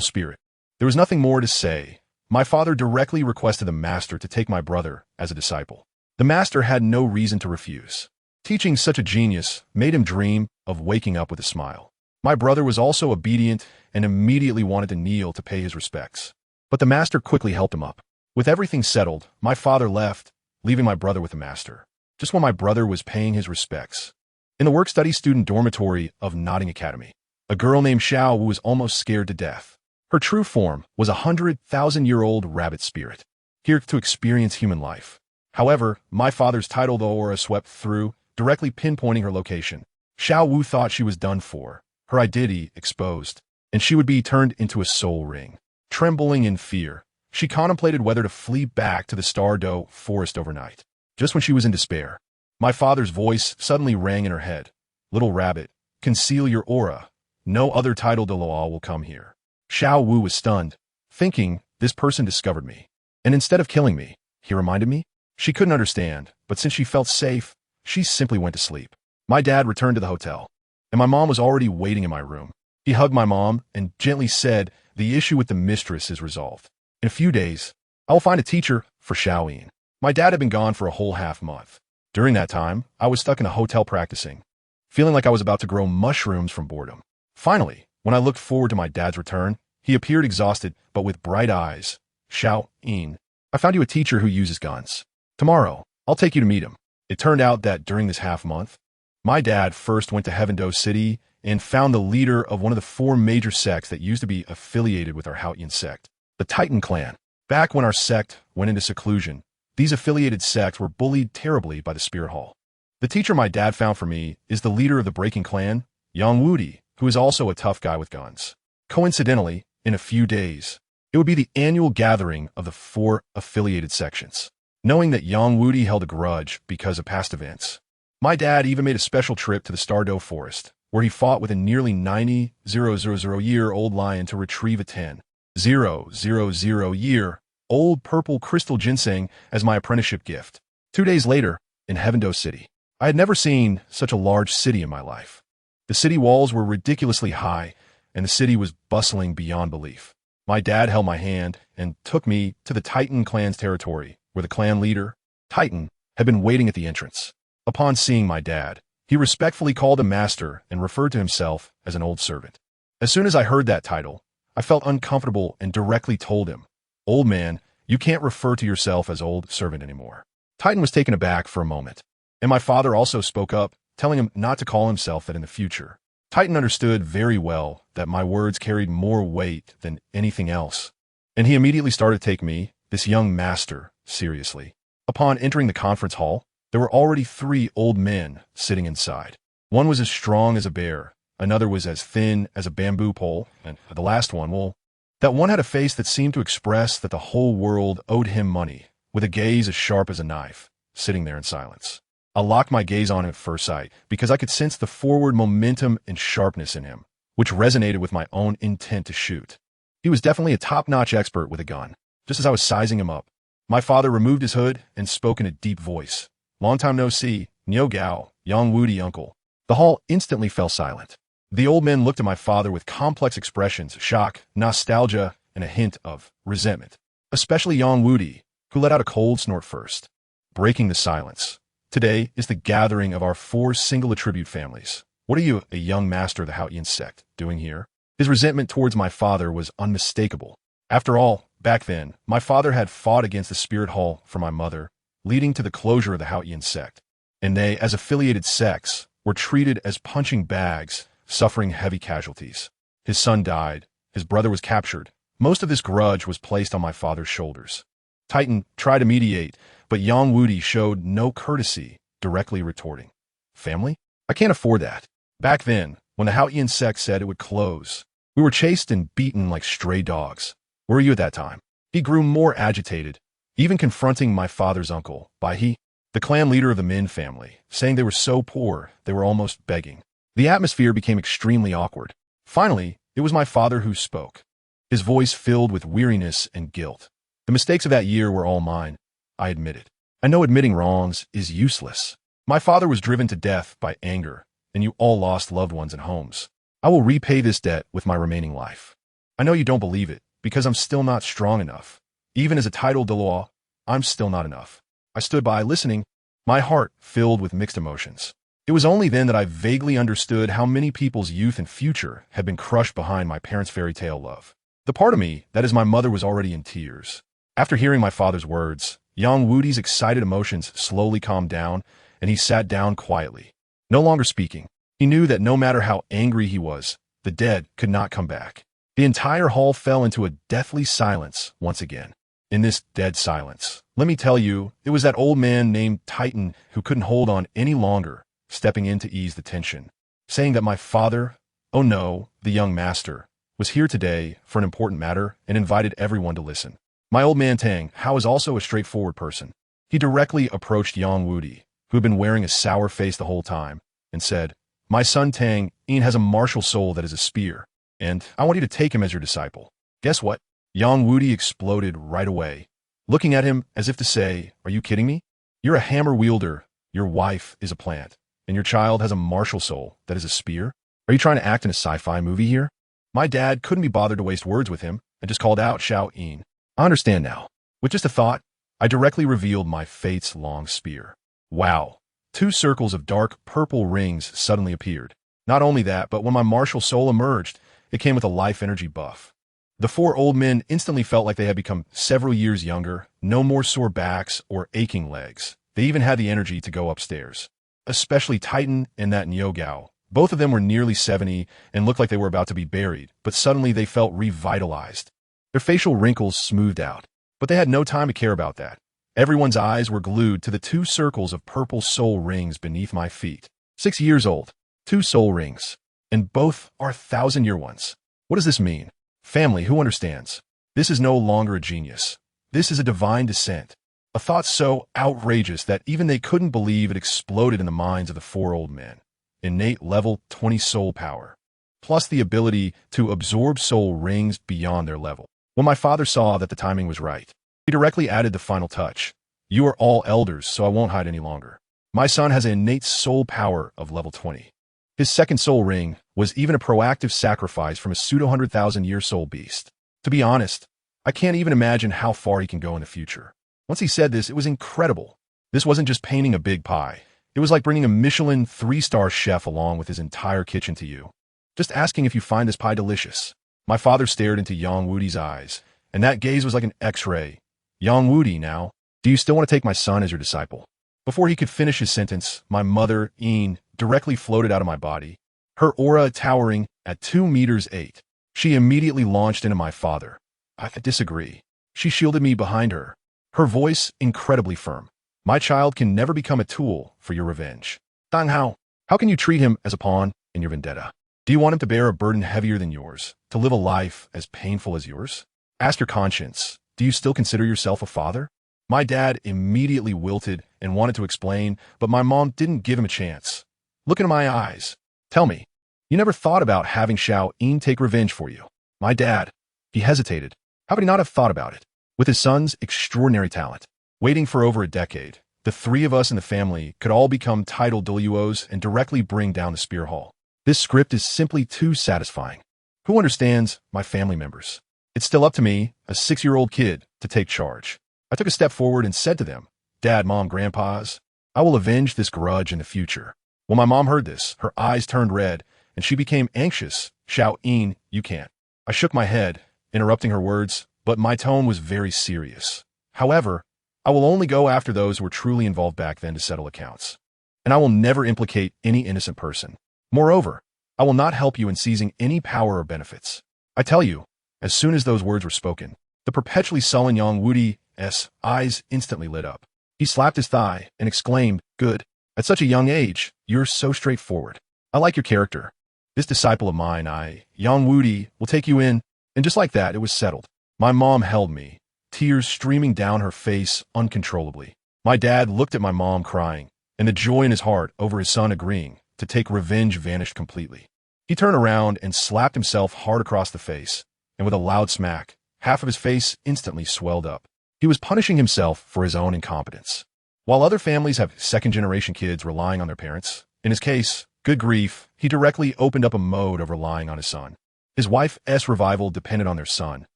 spirit." There was nothing more to say. My father directly requested the master to take my brother as a disciple. The master had no reason to refuse. Teaching such a genius made him dream of waking up with a smile. My brother was also obedient and immediately wanted to kneel to pay his respects. But the master quickly helped him up. With everything settled, my father left, leaving my brother with the master, just while my brother was paying his respects. In the work-study student dormitory of Notting Academy, a girl named Xiao was almost scared to death. Her true form was a 100,000-year-old rabbit spirit, here to experience human life. However, my father's tidal aura swept through, directly pinpointing her location. Xiao Wu thought she was done for, her identity exposed, and she would be turned into a soul ring. Trembling in fear, she contemplated whether to flee back to the Stardow forest overnight. Just when she was in despair, my father's voice suddenly rang in her head. "Little rabbit, conceal your aura. No other title Douluo will come here." Xiao Wu was stunned, thinking this person discovered me. And instead of killing me, he reminded me? She couldn't understand, but since she felt safe, she simply went to sleep. My dad returned to the hotel, and my mom was already waiting in my room. He hugged my mom and gently said, "The issue with the mistress is resolved. In a few days, I will find a teacher for Xiaoyin." My dad had been gone for a whole half-month. During that time, I was stuck in a hotel practicing, feeling like I was about to grow mushrooms from boredom. Finally, when I looked forward to my dad's return, he appeared exhausted, but with bright eyes. "Xiaoyin, I found you a teacher who uses guns. Tomorrow, I'll take you to meet him." It turned out that during this half-month, my dad first went to Heavendoe City and found the leader of one of the 4 major sects that used to be affiliated with our Haotian sect, the Titan clan. Back when our sect went into seclusion, these affiliated sects were bullied terribly by the Spirit Hall. The teacher my dad found for me is the leader of the Breaking Clan, Yang Wudi, who is also a tough guy with guns. Coincidentally, in a few days, it would be the annual gathering of the 4 affiliated sections. Knowing that Yang Wudi held a grudge because of past events, my dad even made a special trip to the Stardow Forest, where he fought with a nearly 90,000-year-old lion to retrieve a 10,000-year-old purple crystal ginseng as my apprenticeship gift. 2 days later, in Heavendoe City, I had never seen such a large city in my life. The city walls were ridiculously high, and the city was bustling beyond belief. My dad held my hand and took me to the Titan clan's territory, where the clan leader, Titan, had been waiting at the entrance. Upon seeing my dad, he respectfully called him master and referred to himself as an old servant. As soon as I heard that title, I felt uncomfortable and directly told him, "Old man, you can't refer to yourself as old servant anymore." Titan was taken aback for a moment, and my father also spoke up, telling him not to call himself that in the future. Titan understood very well that my words carried more weight than anything else, and he immediately started to take me, this young master, seriously. Upon entering the conference hall, there were already 3 old men sitting inside. One was as strong as a bear, another was as thin as a bamboo pole, and the last one, well, that one had a face that seemed to express that the whole world owed him money, with a gaze as sharp as a knife, sitting there in silence. I locked my gaze on him at first sight because I could sense the forward momentum and sharpness in him, which resonated with my own intent to shoot. He was definitely a top-notch expert with a gun. Just as I was sizing him up, my father removed his hood and spoke in a deep voice. "Long time no see, Niu Gao, Yang Wudi uncle." The hall instantly fell silent. The old men looked at my father with complex expressions, shock, nostalgia, and a hint of resentment. Especially Yang Wudi, who let out a cold snort first. Breaking the silence. "Today is the gathering of our 4 single attribute families. What are you, a young master of the Haotian sect, doing here?" His resentment towards my father was unmistakable. After all, back then, my father had fought against the Spirit Hall for my mother, leading to the closure of the Haotian sect. And they, as affiliated sects, were treated as punching bags, suffering heavy casualties. His son died. His brother was captured. Most of this grudge was placed on my father's shoulders. Titan tried to mediate, but Yang Wudi showed no courtesy, directly retorting, "Family? I can't afford that." Back then, when the Haotian sect said it would close, we were chased and beaten like stray dogs. Where were you at that time? He grew more agitated, even confronting my father's uncle, Baihe, the clan leader of the Min family, saying they were so poor they were almost begging. The atmosphere became extremely awkward. Finally, it was my father who spoke, his voice filled with weariness and guilt. "The mistakes of that year were all mine. I admit it. I know admitting wrongs is useless. My father was driven to death by anger, and you all lost loved ones and homes. I will repay this debt with my remaining life. I know you don't believe it, because I'm still not strong enough. Even as a titled Douluo, I'm still not enough." I stood by, listening, my heart filled with mixed emotions. It was only then that I vaguely understood how many people's youth and future had been crushed behind my parents' fairy tale love. The part of me, that is my mother, was already in tears. After hearing my father's words, Yang Wudi's excited emotions slowly calmed down, and he sat down quietly, no longer speaking. He knew that no matter how angry he was, the dead could not come back. The entire hall fell into a deathly silence once again. In this dead silence, let me tell you, it was that old man named Titan who couldn't hold on any longer, stepping in to ease the tension. saying that my father, oh no, the young master, was here today for an important matter and invited everyone to listen. My old man Tang, Hao, is also a straightforward person. He directly approached Yang Wudi, who had been wearing a sour face the whole time, and said, "My son Tang, Ian has a martial soul that is a spear, and I want you to take him as your disciple." Guess what? Yang Wudi exploded right away, looking at him as if to say, "Are you kidding me? You're a hammer wielder, your wife is a plant, and your child has a martial soul that is a spear? Are you trying to act in a sci-fi movie here?" My dad couldn't be bothered to waste words with him and just called out Xiao Yin. I understand now. With just a thought, I directly revealed my fate's long spear. Wow. 2 circles of dark purple rings suddenly appeared. Not only that, but when my martial soul emerged, it came with a life energy buff. The 4 old men instantly felt like they had become several years younger, no more sore backs or aching legs. They even had the energy to go upstairs. Especially Titan and that Niogao. Both of them were nearly 70 and looked like they were about to be buried, but suddenly they felt revitalized. Their facial wrinkles smoothed out, but they had no time to care about that. Everyone's eyes were glued to the 2 circles of purple soul rings beneath my feet. 6 years old, 2 soul rings, and both are 1,000-year ones. What does this mean? Family, who understands? This is no longer a genius. This is a divine descent. A thought so outrageous that even they couldn't believe it exploded in the minds of the 4 old men. Innate level 20 soul power, plus the ability to absorb soul rings beyond their level. When my father saw that the timing was right, he directly added the final touch. "You are all elders, so I won't hide any longer. My son has an innate soul power of level 20. His second soul ring was even a proactive sacrifice from a pseudo-100,000-year soul beast. To be honest, I can't even imagine how far he can go in the future." Once he said this, it was incredible. This wasn't just painting a big pie. It was like bringing a Michelin 3-star chef along with his entire kitchen to you. Just asking if you find this pie delicious. My father stared into Yang Wudi's eyes, and that gaze was like an X-ray. "Yang Wudi, now, do you still want to take my son as your disciple?" Before he could finish his sentence, my mother, Yin, directly floated out of my body, her aura towering at 2 meters 8. She immediately launched into my father. I disagree. She shielded me behind her, her voice incredibly firm. "My child can never become a tool for your revenge. Dang Hao, how can you treat him as a pawn in your vendetta? Do you want him to bear a burden heavier than yours, to live a life as painful as yours? Ask your conscience, do you still consider yourself a father?" My dad immediately wilted and wanted to explain, but my mom didn't give him a chance. "Look into my eyes. Tell me, you never thought about having Xiao Yin take revenge for you?" My dad, he hesitated. How could he not have thought about it? With his son's extraordinary talent, waiting for over a decade, the 3 of us in the family could all become titled Douluos and directly bring down the Spear Hall. This script is simply too satisfying. Who understands? My family members. It's still up to me, a 6-year-old kid, to take charge. I took a step forward and said to them, "Dad, Mom, Grandpas, I will avenge this grudge in the future." When my mom heard this, her eyes turned red, and she became anxious. "Xiao Yin, you can't." I shook my head, interrupting her words, but my tone was very serious. "However, I will only go after those who were truly involved back then to settle accounts. And I will never implicate any innocent person. Moreover, I will not help you in seizing any power or benefits. I tell you," as soon as those words were spoken, the perpetually sullen Yang Wudi's eyes instantly lit up. He slapped his thigh and exclaimed, "Good. At such a young age, you're so straightforward. I like your character. This disciple of mine, Yang Wudi, will take you in." And just like that, it was settled. My mom held me, tears streaming down her face uncontrollably. My dad looked at my mom crying, and the joy in his heart over his son agreeing to take revenge vanished completely. He turned around and slapped himself hard across the face, and with a loud smack, half of his face instantly swelled up. He was punishing himself for his own incompetence. While other families have second-generation kids relying on their parents, in his case, good grief, he directly opened up a mode of relying on his son. His wife's revival depended on their son,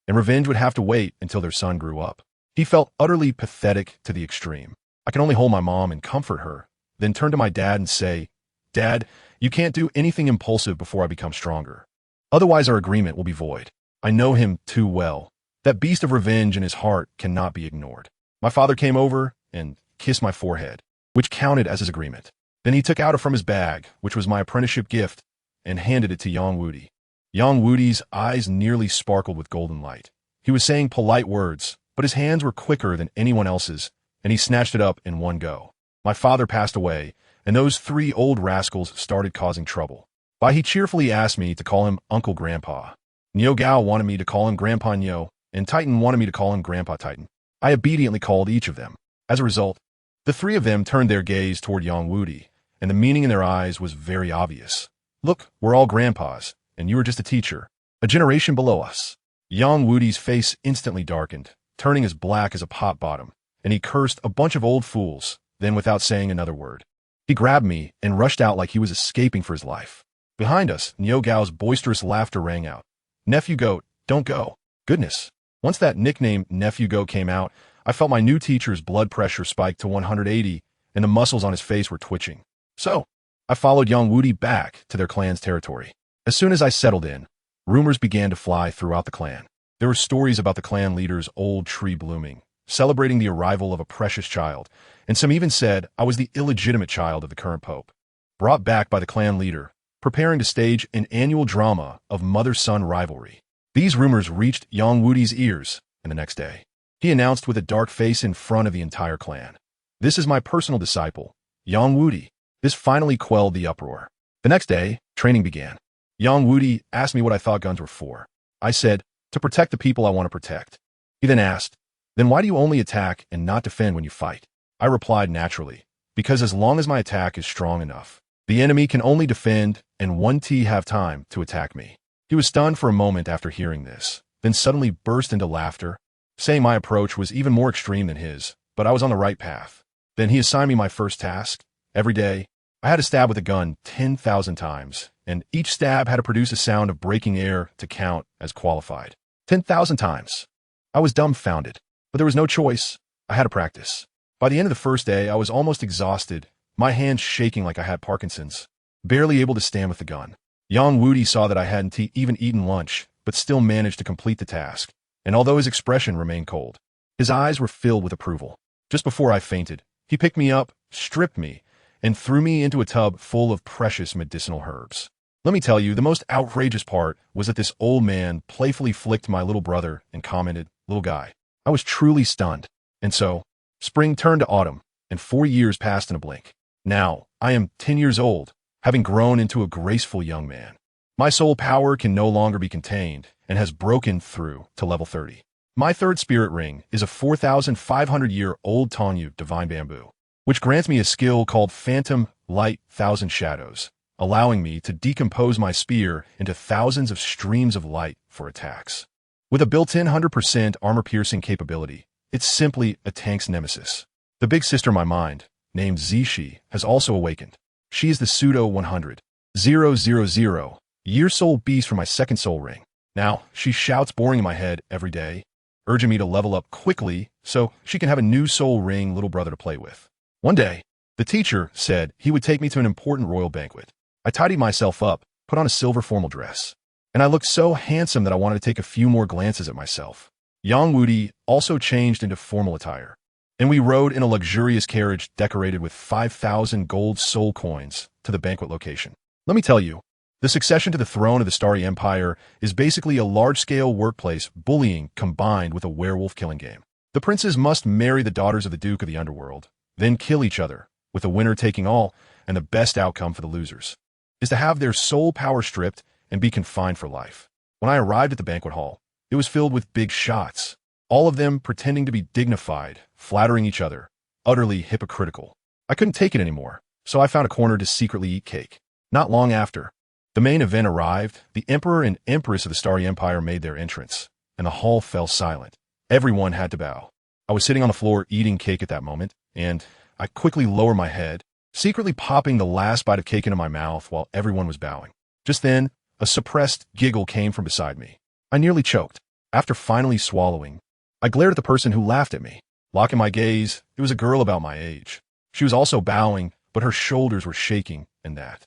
and revenge would have to wait until their son grew up. He felt utterly pathetic to the extreme. I could only hold my mom and comfort her, then turn to my dad and say, "Dad, you can't do anything impulsive before I become stronger. Otherwise our agreement will be void. I know him too well. That beast of revenge in his heart cannot be ignored." My father came over and kissed my forehead, which counted as his agreement. Then he took out from his bag, which was my apprenticeship gift, and handed it to Yang Wudi. Yang Wudi's eyes nearly sparkled with golden light. He was saying polite words, but his hands were quicker than anyone else's, and he snatched it up in one go. My father passed away, and those 3 old rascals started causing trouble. Bai he cheerfully asked me to call him Uncle Grandpa. Nyo Gao wanted me to call him Grandpa Nyo, and Titan wanted me to call him Grandpa Titan. I obediently called each of them. As a result, the three of them turned their gaze toward Yang Wudi, and the meaning in their eyes was very obvious. Look, we're all grandpas, and you are just a teacher, a generation below us. Yang Wudi's face instantly darkened, turning as black as a pot bottom, and he cursed a bunch of old fools, then without saying another word. He grabbed me and rushed out like he was escaping for his life. Behind us, Nyo Gao's boisterous laughter rang out. Nephew Goat, don't go. Goodness. Once that nickname Nephew Goat came out, I felt my new teacher's blood pressure spike to 180, and the muscles on his face were twitching. So, I followed Yang Wudi back to their clan's territory. As soon as I settled in, rumors began to fly throughout the clan. There were stories about the clan leader's old tree blooming, celebrating the arrival of a precious child, and some even said I was the illegitimate child of the current pope. Brought back by the clan leader, preparing to stage an annual drama of mother-son rivalry. These rumors reached Yang Wudi's ears, and the next day, he announced with a dark face in front of the entire clan. This is my personal disciple, Yang Wudi. This finally quelled the uproar. The next day, training began. Yang Wudi asked me what I thought guns were for. I said, to protect the people I want to protect. He then asked, then why do you only attack and not defend when you fight? I replied naturally, because as long as my attack is strong enough, the enemy can only defend and 1T have time to attack me. He was stunned for a moment after hearing this, then suddenly burst into laughter, saying my approach was even more extreme than his, but I was on the right path. Then he assigned me my first task. Every day, I had to stab with a gun 10,000 times, and each stab had to produce a sound of breaking air to count as qualified. 10,000 times. I was dumbfounded, but there was no choice. I had to practice. By the end of the first day, I was almost exhausted, my hands shaking like I had Parkinson's, barely able to stand with the gun. Yang Wudi saw that I hadn't even eaten lunch, but still managed to complete the task, and although his expression remained cold, his eyes were filled with approval. Just before I fainted, he picked me up, stripped me, and threw me into a tub full of precious medicinal herbs. Let me tell you, the most outrageous part was that this old man playfully flicked my little brother and commented, little guy. I was truly stunned. And so, spring turned to autumn, and 4 years passed in a blink. Now, I am 10 years old, having grown into a graceful young man. My soul power can no longer be contained and has broken through to level 30. My third spirit ring is a 4,500-year-old Tongyu divine bamboo, which grants me a skill called Phantom Light Thousand Shadows, allowing me to decompose my spear into thousands of streams of light for attacks. With a built-in 100% armor-piercing capability, it's simply a tank's nemesis. The big sister in my mind, named Zishi, has also awakened. She is the pseudo-100,000 year soul beast from my second soul ring. Now, she shouts boring in my head every day, urging me to level up quickly so she can have a new soul ring little brother to play with. One day, the teacher said he would take me to an important royal banquet. I tidied myself up, put on a silver formal dress, and I looked so handsome that I wanted to take a few more glances at myself. Yang Wudi also changed into formal attire, and we rode in a luxurious carriage decorated with 5,000 gold soul coins to the banquet location. Let me tell you, the succession to the throne of the Starry Empire is basically a large-scale workplace bullying combined with a werewolf killing game. The princes must marry the daughters of the Duke of the Underworld, then kill each other, with the winner taking all, and the best outcome for the losers is to have their soul power stripped and be confined for life. When I arrived at the banquet hall, it was filled with big shots, all of them pretending to be dignified, flattering each other, utterly hypocritical. I couldn't take it anymore, so I found a corner to secretly eat cake. Not long after, the main event arrived. The Emperor and Empress of the Starry Empire made their entrance, and the hall fell silent. Everyone had to bow. I was sitting on the floor eating cake at that moment, and I quickly lowered my head, secretly popping the last bite of cake into my mouth while everyone was bowing. Just then, a suppressed giggle came from beside me. I nearly choked. After finally swallowing, I glared at the person who laughed at me. Locking my gaze, it was a girl about my age. She was also bowing, but her shoulders were shaking, and that.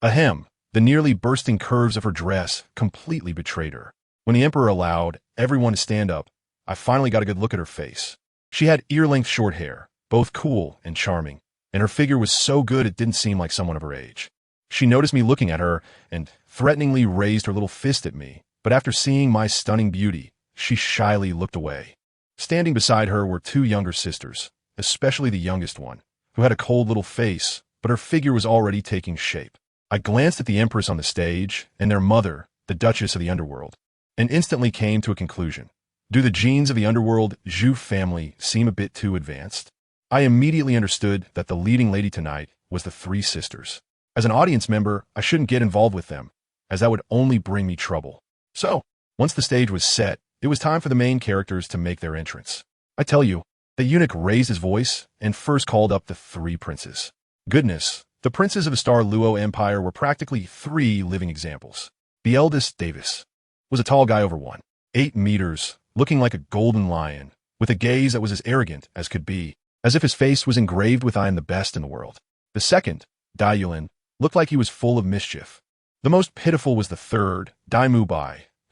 Ahem, the nearly bursting curves of her dress completely betrayed her. When the Emperor allowed everyone to stand up, I finally got a good look at her face. She had ear-length short hair, both cool and charming, and her figure was so good it didn't seem like someone of her age. She noticed me looking at her and threateningly raised her little fist at me, but after seeing my stunning beauty, she shyly looked away. Standing beside her were two younger sisters, especially the youngest one, who had a cold little face, but her figure was already taking shape. I glanced at the Empress on the stage and their mother, the Duchess of the Underworld, and instantly came to a conclusion. Do the genes of the Underworld Zhu family seem a bit too advanced? I immediately understood that the leading lady tonight was the three sisters. As an audience member, I shouldn't get involved with them, as that would only bring me trouble. So, once the stage was set, it was time for the main characters to make their entrance. I tell you, the eunuch raised his voice and first called up the three princes. Goodness, the princes of the Douluo Empire were practically three living examples. The eldest, Davis, was a tall guy over 1.8 meters, looking like a golden lion, with a gaze that was as arrogant as could be, as if his face was engraved with "I am the best in the world." The second, Dalu, looked like he was full of mischief. The most pitiful was the third, Damu,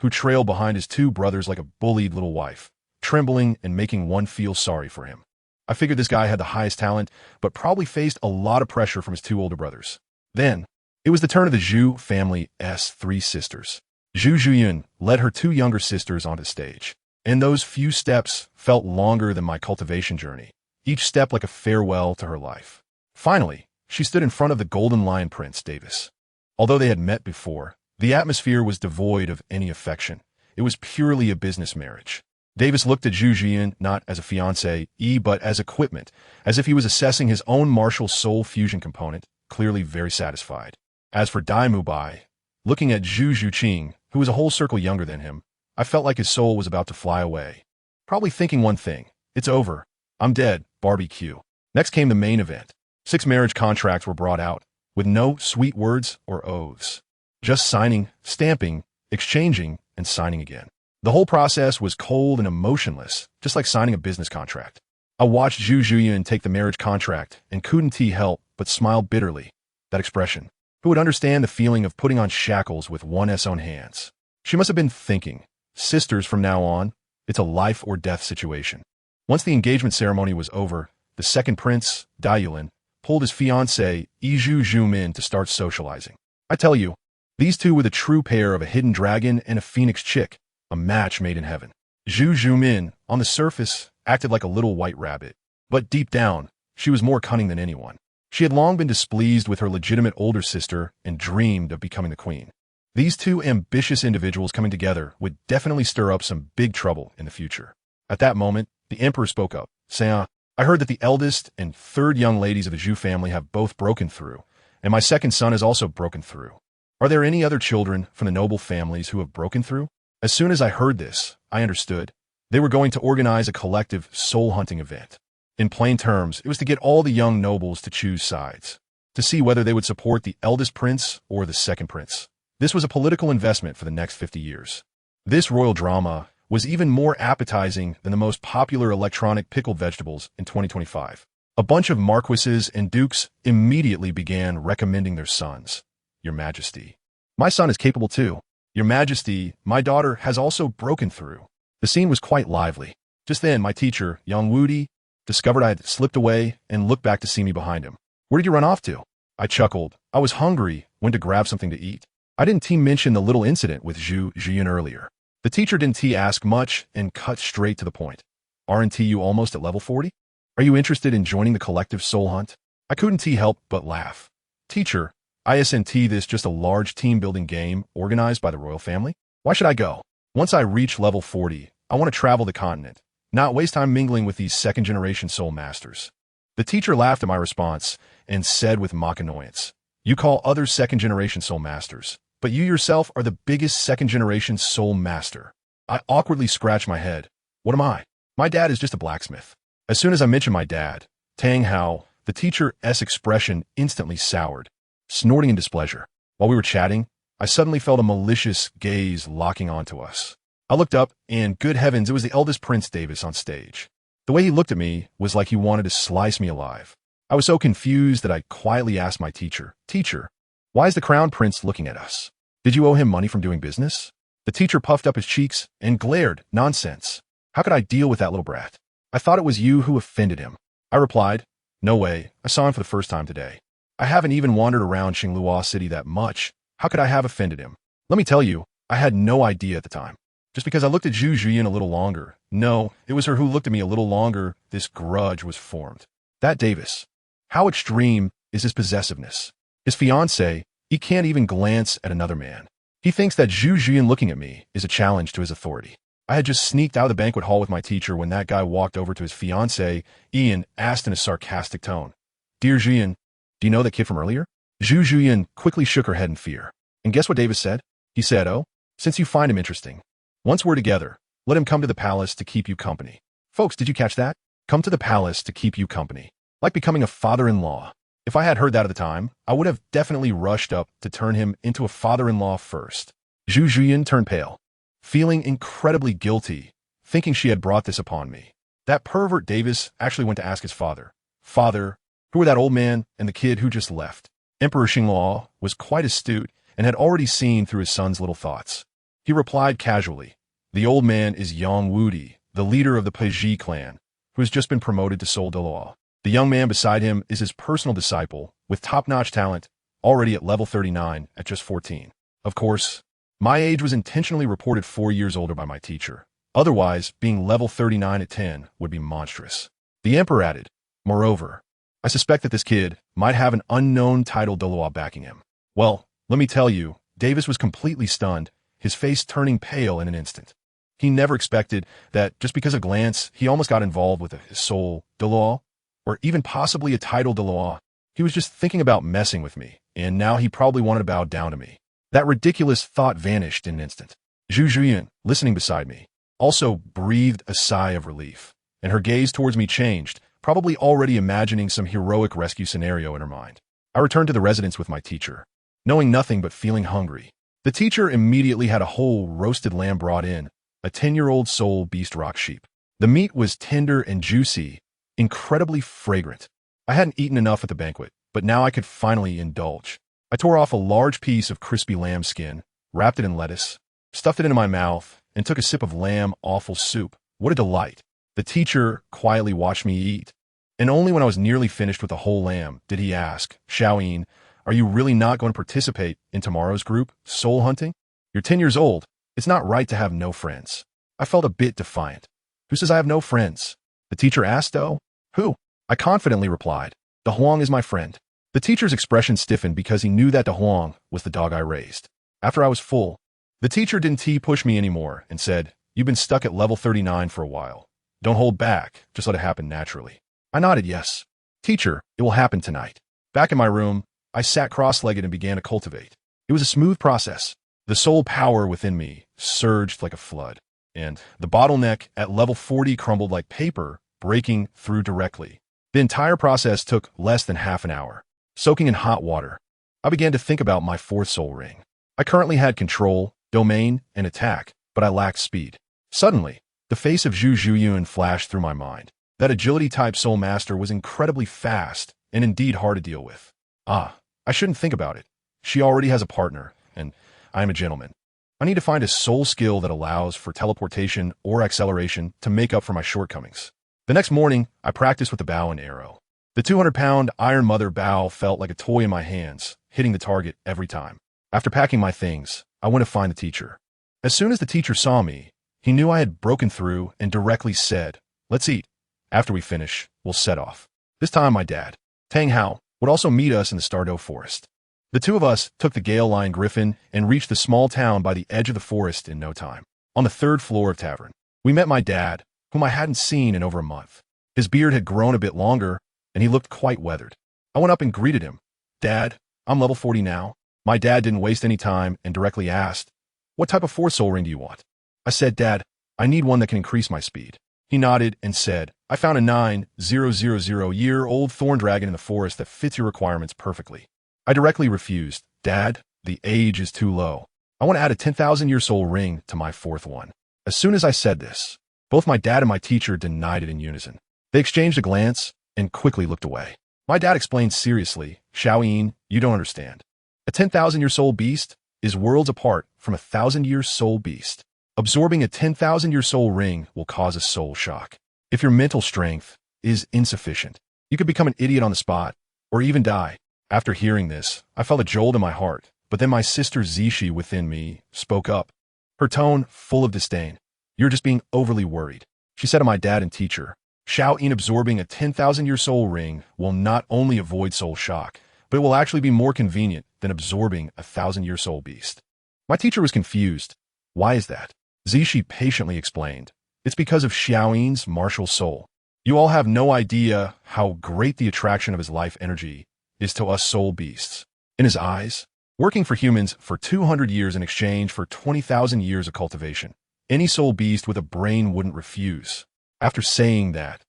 who trailed behind his two brothers like a bullied little wife, trembling and making one feel sorry for him. I figured this guy had the highest talent, but probably faced a lot of pressure from his two older brothers. Then, it was the turn of the Zhu family's three sisters. Zhu Zhuyun led her two younger sisters onto the stage, and those few steps felt longer than my cultivation journey, each step like a farewell to her life. Finally, she stood in front of the Golden Lion Prince, Davis. Although they had met before, the atmosphere was devoid of any affection. It was purely a business marriage. Davis looked at Zhu Zhuyun not as a fiancé, but as equipment, as if he was assessing his own martial soul fusion component, clearly very satisfied. As for Damu, looking at Zhu Zhuqing, who was a whole circle younger than him, I felt like his soul was about to fly away. Probably thinking one thing: it's over. I'm dead, barbecue. Next came the main event. 6 marriage contracts were brought out, with no sweet words or oaths. Just signing, stamping, exchanging, and signing again. The whole process was cold and emotionless, just like signing a business contract. I watched Zhu Zhuyun take the marriage contract and couldn't help but smile bitterly. That expression. Who would understand the feeling of putting on shackles with one's own hands? She must have been thinking, sisters from now on, it's a life or death situation. Once the engagement ceremony was over, the second prince, Dalu, pulled his fiancée, Zhu Zhumin, to start socializing. I tell you, these two were the true pair of a hidden dragon and a phoenix chick, a match made in heaven. Zhu Zhumin, on the surface, acted like a little white rabbit, but deep down, she was more cunning than anyone. She had long been displeased with her legitimate older sister and dreamed of becoming the queen. These two ambitious individuals coming together would definitely stir up some big trouble in the future. At that moment, the emperor spoke up, saying, I heard that the eldest and third young ladies of the Zhu family have both broken through, and my second son has also broken through. Are there any other children from the noble families who have broken through? As soon as I heard this, I understood. They were going to organize a collective soul-hunting event. In plain terms, it was to get all the young nobles to choose sides, to see whether they would support the eldest prince or the second prince. This was a political investment for the next 50 years. This royal drama was even more appetizing than the most popular electronic pickled vegetables in 2025. A bunch of marquises and dukes immediately began recommending their sons. Your Majesty. My son is capable too. Your Majesty, my daughter has also broken through. The scene was quite lively. Just then, my teacher, young Wudi, discovered I had slipped away and looked back to see me behind him. Where did you run off to? I chuckled. I was hungry, went to grab something to eat. I didn't mention the little incident with Zhu Zhuyun earlier. The teacher didn't ask much and cut straight to the point. Aren't you almost at level 40? Are you interested in joining the collective soul hunt? I couldn't help but laugh. Teacher, isn't this just a large team-building game organized by the royal family? Why should I go? Once I reach level 40, I want to travel the continent, not waste time mingling with these second-generation soul masters. The teacher laughed at my response and said with mock annoyance, You call others second-generation soul masters, but you yourself are the biggest second-generation soul master. I awkwardly scratched my head. What am I? My dad is just a blacksmith. As soon as I mentioned my dad, Tang Hao, the teacher's expression instantly soured, snorting in displeasure. While we were chatting, I suddenly felt a malicious gaze locking onto us. I looked up, and good heavens, it was the eldest Prince Davis on stage. The way he looked at me was like he wanted to slice me alive. I was so confused that I quietly asked my teacher, Teacher, why is the crown prince looking at us? Did you owe him money from doing business? The teacher puffed up his cheeks and glared, Nonsense. How could I deal with that little brat? I thought it was you who offended him. I replied, No way, I saw him for the first time today. I haven't even wandered around Xinglua City that much. How could I have offended him? Let me tell you, I had no idea at the time. Just because I looked at Zhu Zhuyun a little longer. No, it was her who looked at me a little longer. This grudge was formed. That Davis. How extreme is his possessiveness? His fiancée, He can't even glance at another man. He thinks that Zhu Juyan looking at me is a challenge to his authority. I had just sneaked out of the banquet hall with my teacher when that guy walked over to his fiancée, Ian, asked in a sarcastic tone, "Dear Juyan, do you know that kid from earlier?" Zhu Juyan quickly shook her head in fear. And guess what Davis said? He said, "Oh, since you find him interesting, once we're together, let him come to the palace to keep you company." Folks, did you catch that? Come to the palace to keep you company. Like becoming a father-in-law. If I had heard that at the time, I would have definitely rushed up to turn him into a father-in-law first. Zhu Juyan turned pale, feeling incredibly guilty, thinking she had brought this upon me. That pervert Davis actually went to ask his father, "Father, who are that old man and the kid who just left?" Emperor Xingluo was quite astute and had already seen through his son's little thoughts. He replied casually, "The old man is Yang Wudi, the leader of the Peiji clan, who has just been promoted to Seoul Douluo. The young man beside him is his personal disciple, with top-notch talent, already at level 39 at just 14. Of course, my age was intentionally reported 4 years older by my teacher. Otherwise, being level 39 at 10 would be monstrous." The emperor added, "Moreover, I suspect that this kid might have an unknown title Douluo backing him." Well, let me tell you, Davis was completely stunned, his face turning pale in an instant. He never expected that just because a glance, he almost got involved with a Seoul Douluo, or even possibly a title Douluo. He was just thinking about messing with me, and now he probably wanted to bow down to me. That ridiculous thought vanished in an instant. Zhu Juyan, listening beside me, also breathed a sigh of relief, and her gaze towards me changed, probably already imagining some heroic rescue scenario in her mind. I returned to the residence with my teacher, knowing nothing but feeling hungry. The teacher immediately had a whole roasted lamb brought in, a 10-year-old Seoul beast rock sheep. The meat was tender and juicy, incredibly fragrant. I hadn't eaten enough at the banquet, but now I could finally indulge. I tore off a large piece of crispy lamb skin, wrapped it in lettuce, stuffed it into my mouth, and took a sip of lamb offal soup. What a delight. The teacher quietly watched me eat, and only when I was nearly finished with the whole lamb did he ask, "Xiaoyin, are you really not going to participate in tomorrow's group, soul hunting? You're 10 years old. It's not right to have no friends." I felt a bit defiant. "Who says I have no friends?" The teacher asked, though. "Who?" I confidently replied, "Da Huang is my friend." The teacher's expression stiffened because he knew that Da Huang was the dog I raised. After I was full, the teacher didn't push me anymore and said, "You've been stuck at level 39 for a while. Don't hold back, just let it happen naturally." I nodded yes. "Teacher, it will happen tonight." Back in my room, I sat cross-legged and began to cultivate. It was a smooth process. The soul power within me surged like a flood, and the bottleneck at level 40 crumbled like paper, breaking through directly. The entire process took less than half an hour. Soaking in hot water, I began to think about my fourth soul ring. I currently had control, domain, and attack, but I lacked speed. Suddenly, the face of Zhu Juyan flashed through my mind. That agility-type soul master was incredibly fast and indeed hard to deal with. I shouldn't think about it. She already has a partner, and I am a gentleman. I need to find a soul skill that allows for teleportation or acceleration to make up for my shortcomings. The next morning, I practiced with the bow and arrow. The 200-pound Iron Mother bow felt like a toy in my hands, hitting the target every time. After packing my things, I went to find the teacher. As soon as the teacher saw me, he knew I had broken through and directly said, "Let's eat. After we finish, we'll set off." This time my dad, Tang Hao, would also meet us in the Stardow Forest. The two of us took the Gale Line Griffin and reached the small town by the edge of the forest in no time. On the 3rd floor of tavern, we met my dad, whom I hadn't seen in over a month. His beard had grown a bit longer, and he looked quite weathered. I went up and greeted him. "Dad, I'm level 40 now." My dad didn't waste any time and directly asked, "What type of 4 soul ring do you want?" I said, "Dad, I need one that can increase my speed." He nodded and said, "I found a 9,000-year-old thorn dragon in the forest that fits your requirements perfectly." I directly refused. "Dad, the age is too low. I want to add a 10,000-year soul ring to my 4th one." As soon as I said this, both my dad and my teacher denied it in unison. They exchanged a glance and quickly looked away. My dad explained seriously, "Xiaoyin, you don't understand. A 10,000-year soul beast is worlds apart from a 1,000-year soul beast. Absorbing a 10,000-year soul ring will cause a soul shock. If your mental strength is insufficient, you could become an idiot on the spot or even die." After hearing this, I felt a jolt in my heart, but then my sister Zishi within me spoke up, her tone full of disdain. "You're just being overly worried," she said to my dad and teacher. "Xiaoyin absorbing a 10,000-year soul ring will not only avoid soul shock, but it will actually be more convenient than absorbing a 1,000-year soul beast. My teacher was confused. Why is that? Zishi patiently explained. It's because of Xiaoyin's martial soul. You all have no idea how great the attraction of his life energy is to us soul beasts. In his eyes, working for humans for 200 years in exchange for 20,000 years of cultivation, any soul beast with a brain wouldn't refuse. After saying that,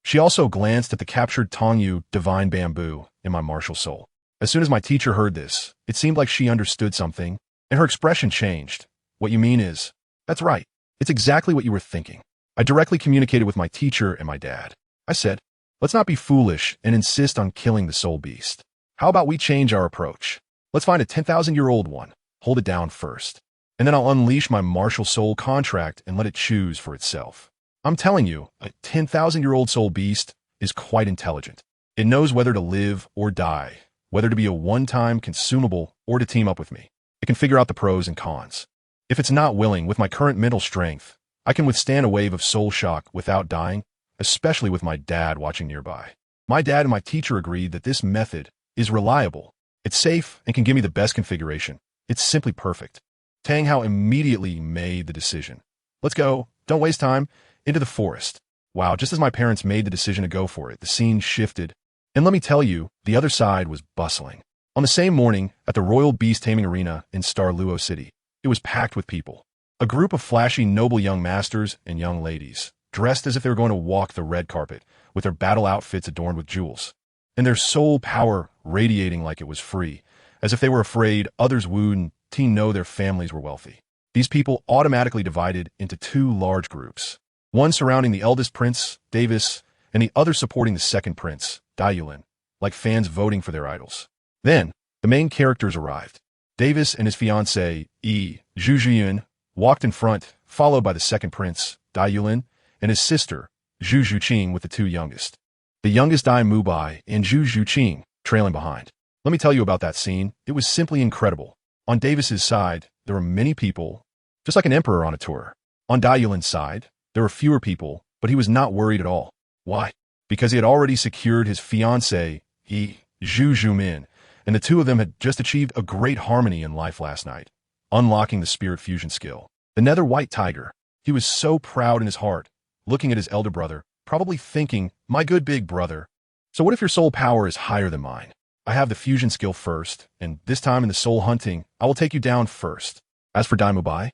she also glanced at the captured Tongyu divine bamboo in my martial soul. As soon as my teacher heard this, it seemed like she understood something, and her expression changed. What you mean is, that's right. It's exactly what you were thinking. I directly communicated with my teacher and my dad. I said, let's not be foolish and insist on killing the soul beast. How about we change our approach? Let's find a 10,000-year-old one, hold it down first, and then I'll unleash my martial soul contract and let it choose for itself. I'm telling you, a 10,000-year-old soul beast is quite intelligent. It knows whether to live or die, whether to be a one-time consumable or to team up with me. It can figure out the pros and cons. If it's not willing, with my current mental strength, I can withstand a wave of soul shock without dying, especially with my dad watching nearby. My dad and my teacher agreed that this method is reliable. It's safe and can give me the best configuration. It's simply perfect. Tang Hao immediately made the decision. Let's go, don't waste time, into the forest. Wow, just as my parents made the decision to go for it, the scene shifted. And let me tell you, the other side was bustling. On the same morning, at the Royal Beast Taming Arena in Douluo City, it was packed with people. A group of flashy, noble young masters and young ladies, dressed as if they were going to walk the red carpet, with their battle outfits adorned with jewels, and their soul power radiating like it was free, as if they were afraid others wouldn't know their families were wealthy. These people automatically divided into two large groups, one surrounding the eldest prince, Davis, and the other supporting the second prince, Dalu, like fans voting for their idols. Then, the main characters arrived. Davis and his fiancée, Zhu walked in front, followed by the second prince, Dalu, and his sister, Zhu Zhuqing, with the two youngest. The youngest Dai Mubai and Zhu Zhuqing trailing behind. Let me tell you about that scene. It was simply incredible. On Davis's side, there were many people, just like an emperor on a tour. On Dalu's side, there were fewer people, but he was not worried at all. Why? Because he had already secured his fiancée, Zhu Zhumin, and the two of them had just achieved a great harmony in life last night, unlocking the spirit fusion skill. The nether white tiger, he was so proud in his heart, looking at his elder brother, probably thinking, my good big brother. So what if your soul power is higher than mine? I have the fusion skill first, and this time in the soul hunting, I will take you down first. As for Dai Mubai,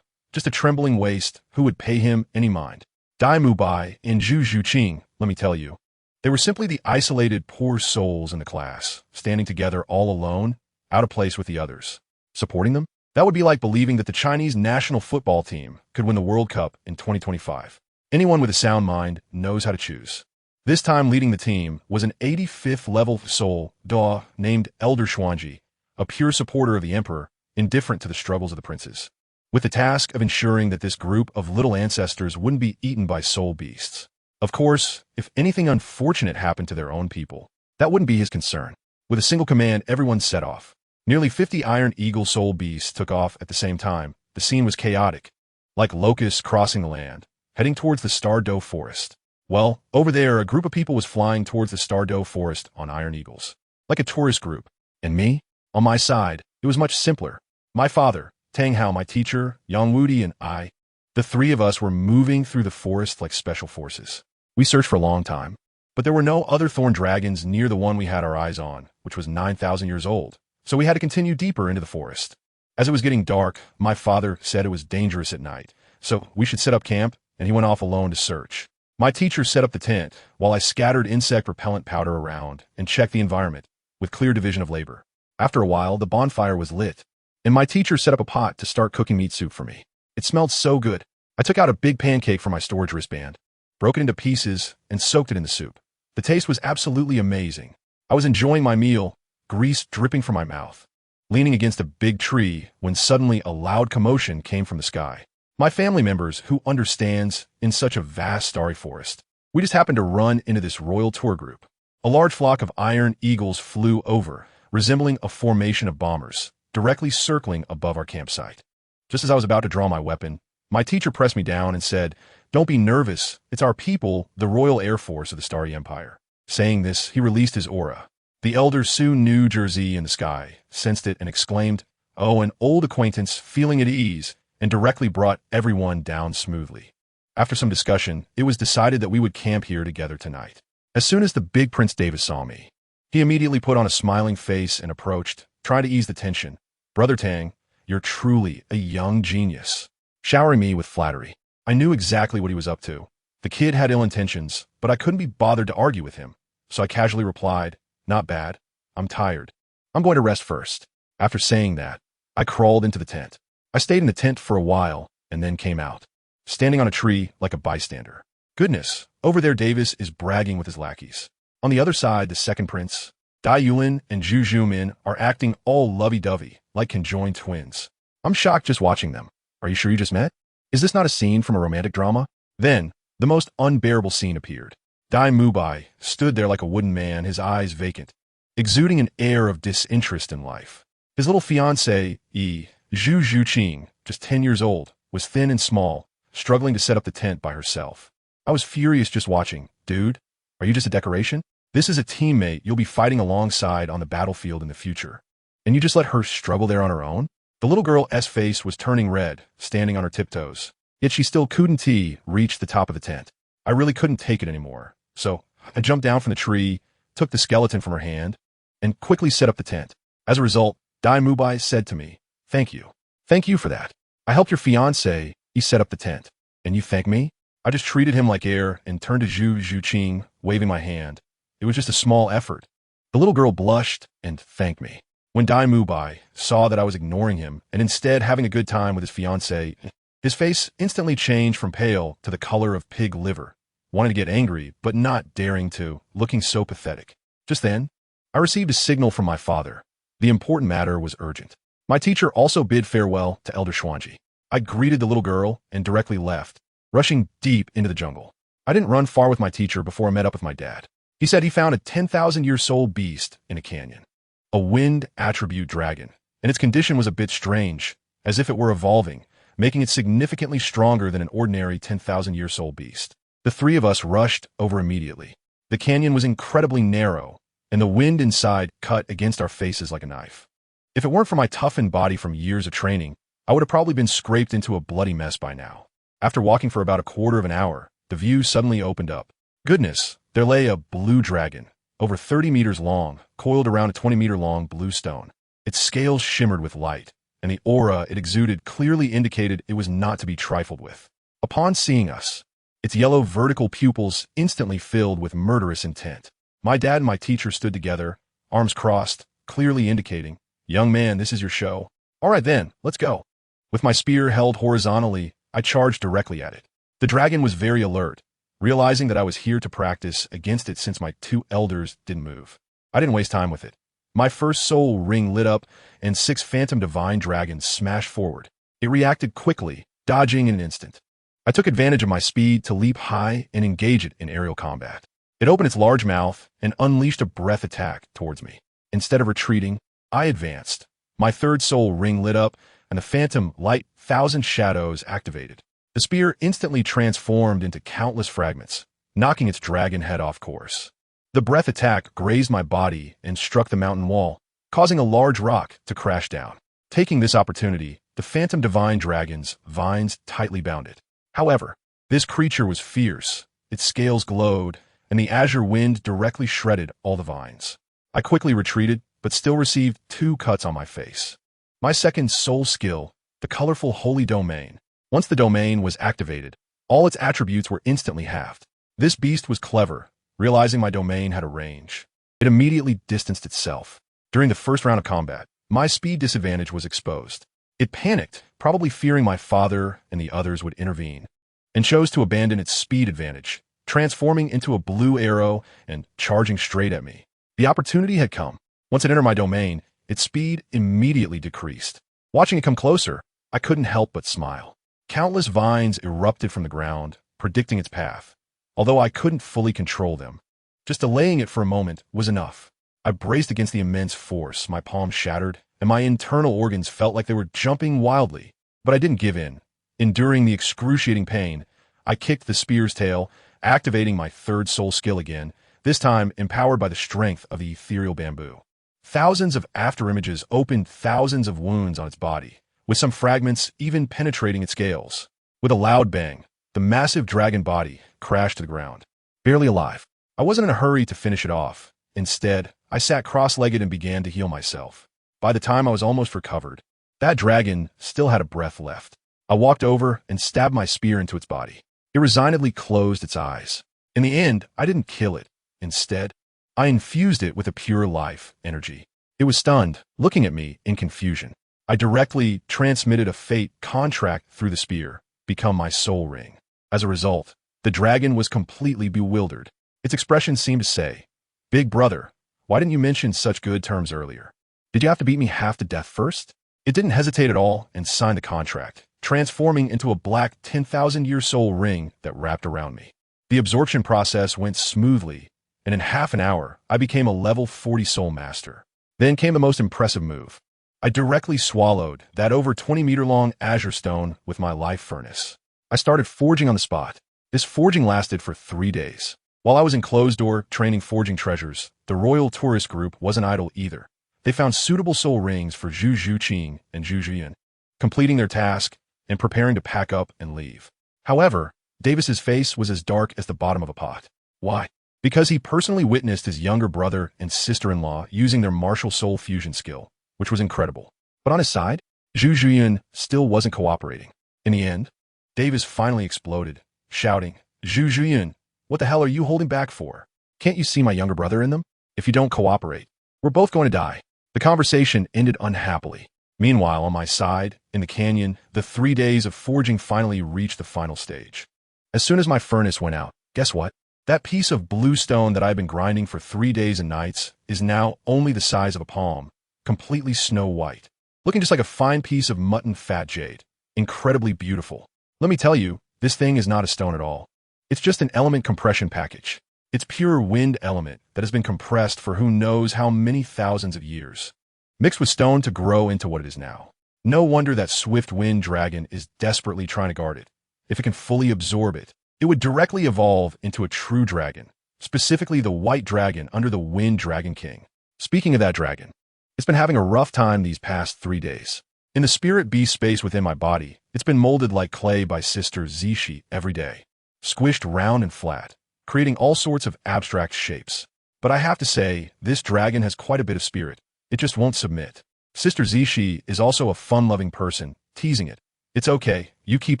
just a trembling waist, who would pay him any mind? Dai Mubai and Zhu Zhuqing, let me tell you, they were simply the isolated poor souls in the class, standing together all alone, out of place with the others. Supporting them? That would be like believing that the Chinese national football team could win the World Cup in 2025. Anyone with a sound mind knows how to choose. This time leading the team was an 85th level soul, Da, named Elder Xuanji, a pure supporter of the emperor, indifferent to the struggles of the princes, with the task of ensuring that this group of little ancestors wouldn't be eaten by soul beasts. Of course, if anything unfortunate happened to their own people, that wouldn't be his concern. With a single command, everyone set off. Nearly 50 Iron Eagle soul beasts took off at the same time. The scene was chaotic, like locusts crossing the land, heading towards the Douluo forest. Well, over there, a group of people was flying towards the Douluo forest on Iron Eagles, like a tourist group. And me? On my side, it was much simpler. My father, Tang Hao, my teacher, Yang Wudi, and I, the three of us were moving through the forest like special forces. We searched for a long time, but there were no other thorn dragons near the one we had our eyes on, which was 9,000 years old, so we had to continue deeper into the forest. As it was getting dark, my father said it was dangerous at night, so we should set up camp, and he went off alone to search. My teacher set up the tent, while I scattered insect repellent powder around and checked the environment, with clear division of labor. After a while, the bonfire was lit, and my teacher set up a pot to start cooking meat soup for me. It smelled so good. I took out a big pancake from my storage wristband, broke it into pieces, and soaked it in the soup. The taste was absolutely amazing. I was enjoying my meal, grease dripping from my mouth, leaning against a big tree when suddenly a loud commotion came from the sky. My family members, who understands in such a vast starry forest, we just happened to run into this royal tour group. A large flock of iron eagles flew over, resembling a formation of bombers, directly circling above our campsite. Just as I was about to draw my weapon, my teacher pressed me down and said, "Don't be nervous. It's our people, the Royal Air Force of the Starry Empire." Saying this, he released his aura. The elder soon knew Jersey in the sky, sensed it, and exclaimed, "Oh, an old acquaintance feeling at ease," and directly brought everyone down smoothly. After some discussion, it was decided that we would camp here together tonight. As soon as the big Prince Davis saw me, he immediately put on a smiling face and approached, trying to ease the tension. "Brother Tang, you're truly a young genius," showering me with flattery. I knew exactly what he was up to. The kid had ill intentions, but I couldn't be bothered to argue with him, so I casually replied, "Not bad. I'm tired. I'm going to rest first." After saying that, I crawled into the tent. I stayed in the tent for a while and then came out, standing on a tree like a bystander. Goodness, over there Davis is bragging with his lackeys. On the other side, the second prince, Dalu and Zhu Min, are acting all lovey-dovey, like conjoined twins. I'm shocked just watching them. Are you sure you just met? Is this not a scene from a romantic drama? Then, the most unbearable scene appeared. Dai Mubai stood there like a wooden man, his eyes vacant, exuding an air of disinterest in life. His little fiancée, Zhu Zhuqing, just 10 years old, was thin and small, struggling to set up the tent by herself. I was furious just watching. Dude, are you just a decoration? This is a teammate you'll be fighting alongside on the battlefield in the future. And you just let her struggle there on her own? The little girl's face was turning red, standing on her tiptoes. Yet she still couldn't reach the top of the tent. I really couldn't take it anymore. So I jumped down from the tree, took the skeleton from her hand, and quickly set up the tent. As a result, Dai Mubai said to me, "Thank you. Thank you for that. I helped your fiancé, he set up the tent. And you thank me?" I just treated him like air and turned to Zhu Zhuqing, waving my hand. It was just a small effort. The little girl blushed and thanked me. When Dai Mubai saw that I was ignoring him and instead having a good time with his fiancée, his face instantly changed from pale to the color of pig liver, wanting to get angry but not daring to, looking so pathetic. Just then, I received a signal from my father. The important matter was urgent. My teacher also bid farewell to Elder Xuanji. I greeted the little girl and directly left, rushing deep into the jungle. I didn't run far with my teacher before I met up with my dad. He said he found a 10,000-year-old beast in a canyon, a wind attribute dragon, and its condition was a bit strange, as if it were evolving, making it significantly stronger than an ordinary 10,000-year-old beast. The three of us rushed over immediately. The canyon was incredibly narrow, and the wind inside cut against our faces like a knife. If it weren't for my toughened body from years of training, I would have probably been scraped into a bloody mess by now. After walking for about a quarter of an hour, the view suddenly opened up. Goodness, there lay a blue dragon, over 30 meters long, coiled around a 20-meter-long blue stone. Its scales shimmered with light, and the aura it exuded clearly indicated it was not to be trifled with. Upon seeing us, its yellow vertical pupils instantly filled with murderous intent. My dad and my teacher stood together, arms crossed, clearly indicating, "Young man, this is your show. All right then, let's go." With my spear held horizontally, I charged directly at it. The dragon was very alert, realizing that I was here to practice against it since my two elders didn't move. I didn't waste time with it. My first soul ring lit up, and 6 phantom divine dragons smashed forward. It reacted quickly, dodging in an instant. I took advantage of my speed to leap high and engage it in aerial combat. It opened its large mouth and unleashed a breath attack towards me. Instead of retreating, I advanced. My third soul ring lit up, and the phantom light 1,000 shadows activated. The spear instantly transformed into countless fragments, knocking its dragon head off course. The breath attack grazed my body and struck the mountain wall, causing a large rock to crash down. Taking this opportunity, the phantom divine dragon's vines tightly bound it. However, this creature was fierce. Its scales glowed, and the azure wind directly shredded all the vines. I quickly retreated, but still received 2 cuts on my face. My second soul skill, the colorful holy domain. Once the domain was activated, all its attributes were instantly halved. This beast was clever, realizing my domain had a range. It immediately distanced itself. During the first round of combat, my speed disadvantage was exposed. It panicked, probably fearing my father and the others would intervene, and chose to abandon its speed advantage, transforming into a blue arrow and charging straight at me. The opportunity had come. Once it entered my domain, its speed immediately decreased. Watching it come closer, I couldn't help but smile. Countless vines erupted from the ground, predicting its path, although I couldn't fully control them. Just delaying it for a moment was enough. I braced against the immense force, my palms shattered, and my internal organs felt like they were jumping wildly. But I didn't give in. Enduring the excruciating pain, I kicked the spear's tail, activating my third soul skill again, this time empowered by the strength of the ethereal bamboo. Thousands of afterimages opened thousands of wounds on its body, with some fragments even penetrating its scales. With a loud bang, the massive dragon body crashed to the ground. Barely alive. I wasn't in a hurry to finish it off. Instead, I sat cross-legged and began to heal myself. By the time I was almost recovered, that dragon still had a breath left. I walked over and stabbed my spear into its body. It resignedly closed its eyes. In the end, I didn't kill it. Instead, I infused it with a pure life energy. It was stunned, looking at me in confusion. I directly transmitted a fate contract through the spear, become my soul ring. As a result, the dragon was completely bewildered. Its expression seemed to say, "Big brother, why didn't you mention such good terms earlier? Did you have to beat me half to death first?" It didn't hesitate at all and signed the contract, transforming into a black 10,000-year soul ring that wrapped around me. The absorption process went smoothly, and in half an hour, I became a level 40 soul master. Then came the most impressive move. I directly swallowed that over 20-meter-long azure stone with my life furnace. I started forging on the spot. This forging lasted for 3 days. While I was in closed door training forging treasures, the royal tourist group wasn't idle either. They found suitable soul rings for Zhu Zhuqing and Zhu Zhuyan, completing their task and preparing to pack up and leave. However, Davis's face was as dark as the bottom of a pot. Why? Because he personally witnessed his younger brother and sister-in-law using their martial soul fusion skill, which was incredible. But on his side, Zhu Zhuyan still wasn't cooperating. In the end, Davis finally exploded, shouting, "Zhu Zhuyan, what the hell are you holding back for? Can't you see my younger brother in them? If you don't cooperate, we're both going to die." The conversation ended unhappily. Meanwhile, on my side, in the canyon, the 3 days of forging finally reached the final stage. As soon as my furnace went out, guess what? That piece of blue stone that I've been grinding for 3 days and nights is now only the size of a palm, completely snow white, looking just like a fine piece of mutton fat jade. Incredibly beautiful. Let me tell you, this thing is not a stone at all. It's just an element compression package. It's pure wind element that has been compressed for who knows how many thousands of years, mixed with stone to grow into what it is now. No wonder that swift wind dragon is desperately trying to guard it. If it can fully absorb it, it would directly evolve into a true dragon, specifically the white dragon under the Wind Dragon King. Speaking of that dragon, it's been having a rough time these past 3 days. In the spirit beast space within my body, it's been molded like clay by Sister Zishi every day, squished round and flat, creating all sorts of abstract shapes. But I have to say, this dragon has quite a bit of spirit. It just won't submit. Sister Zishi is also a fun-loving person, teasing it. "It's okay, you keep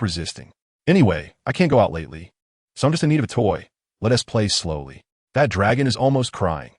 resisting. Anyway, I can't go out lately, so I'm just in need of a toy. Let us play slowly." That dragon is almost crying.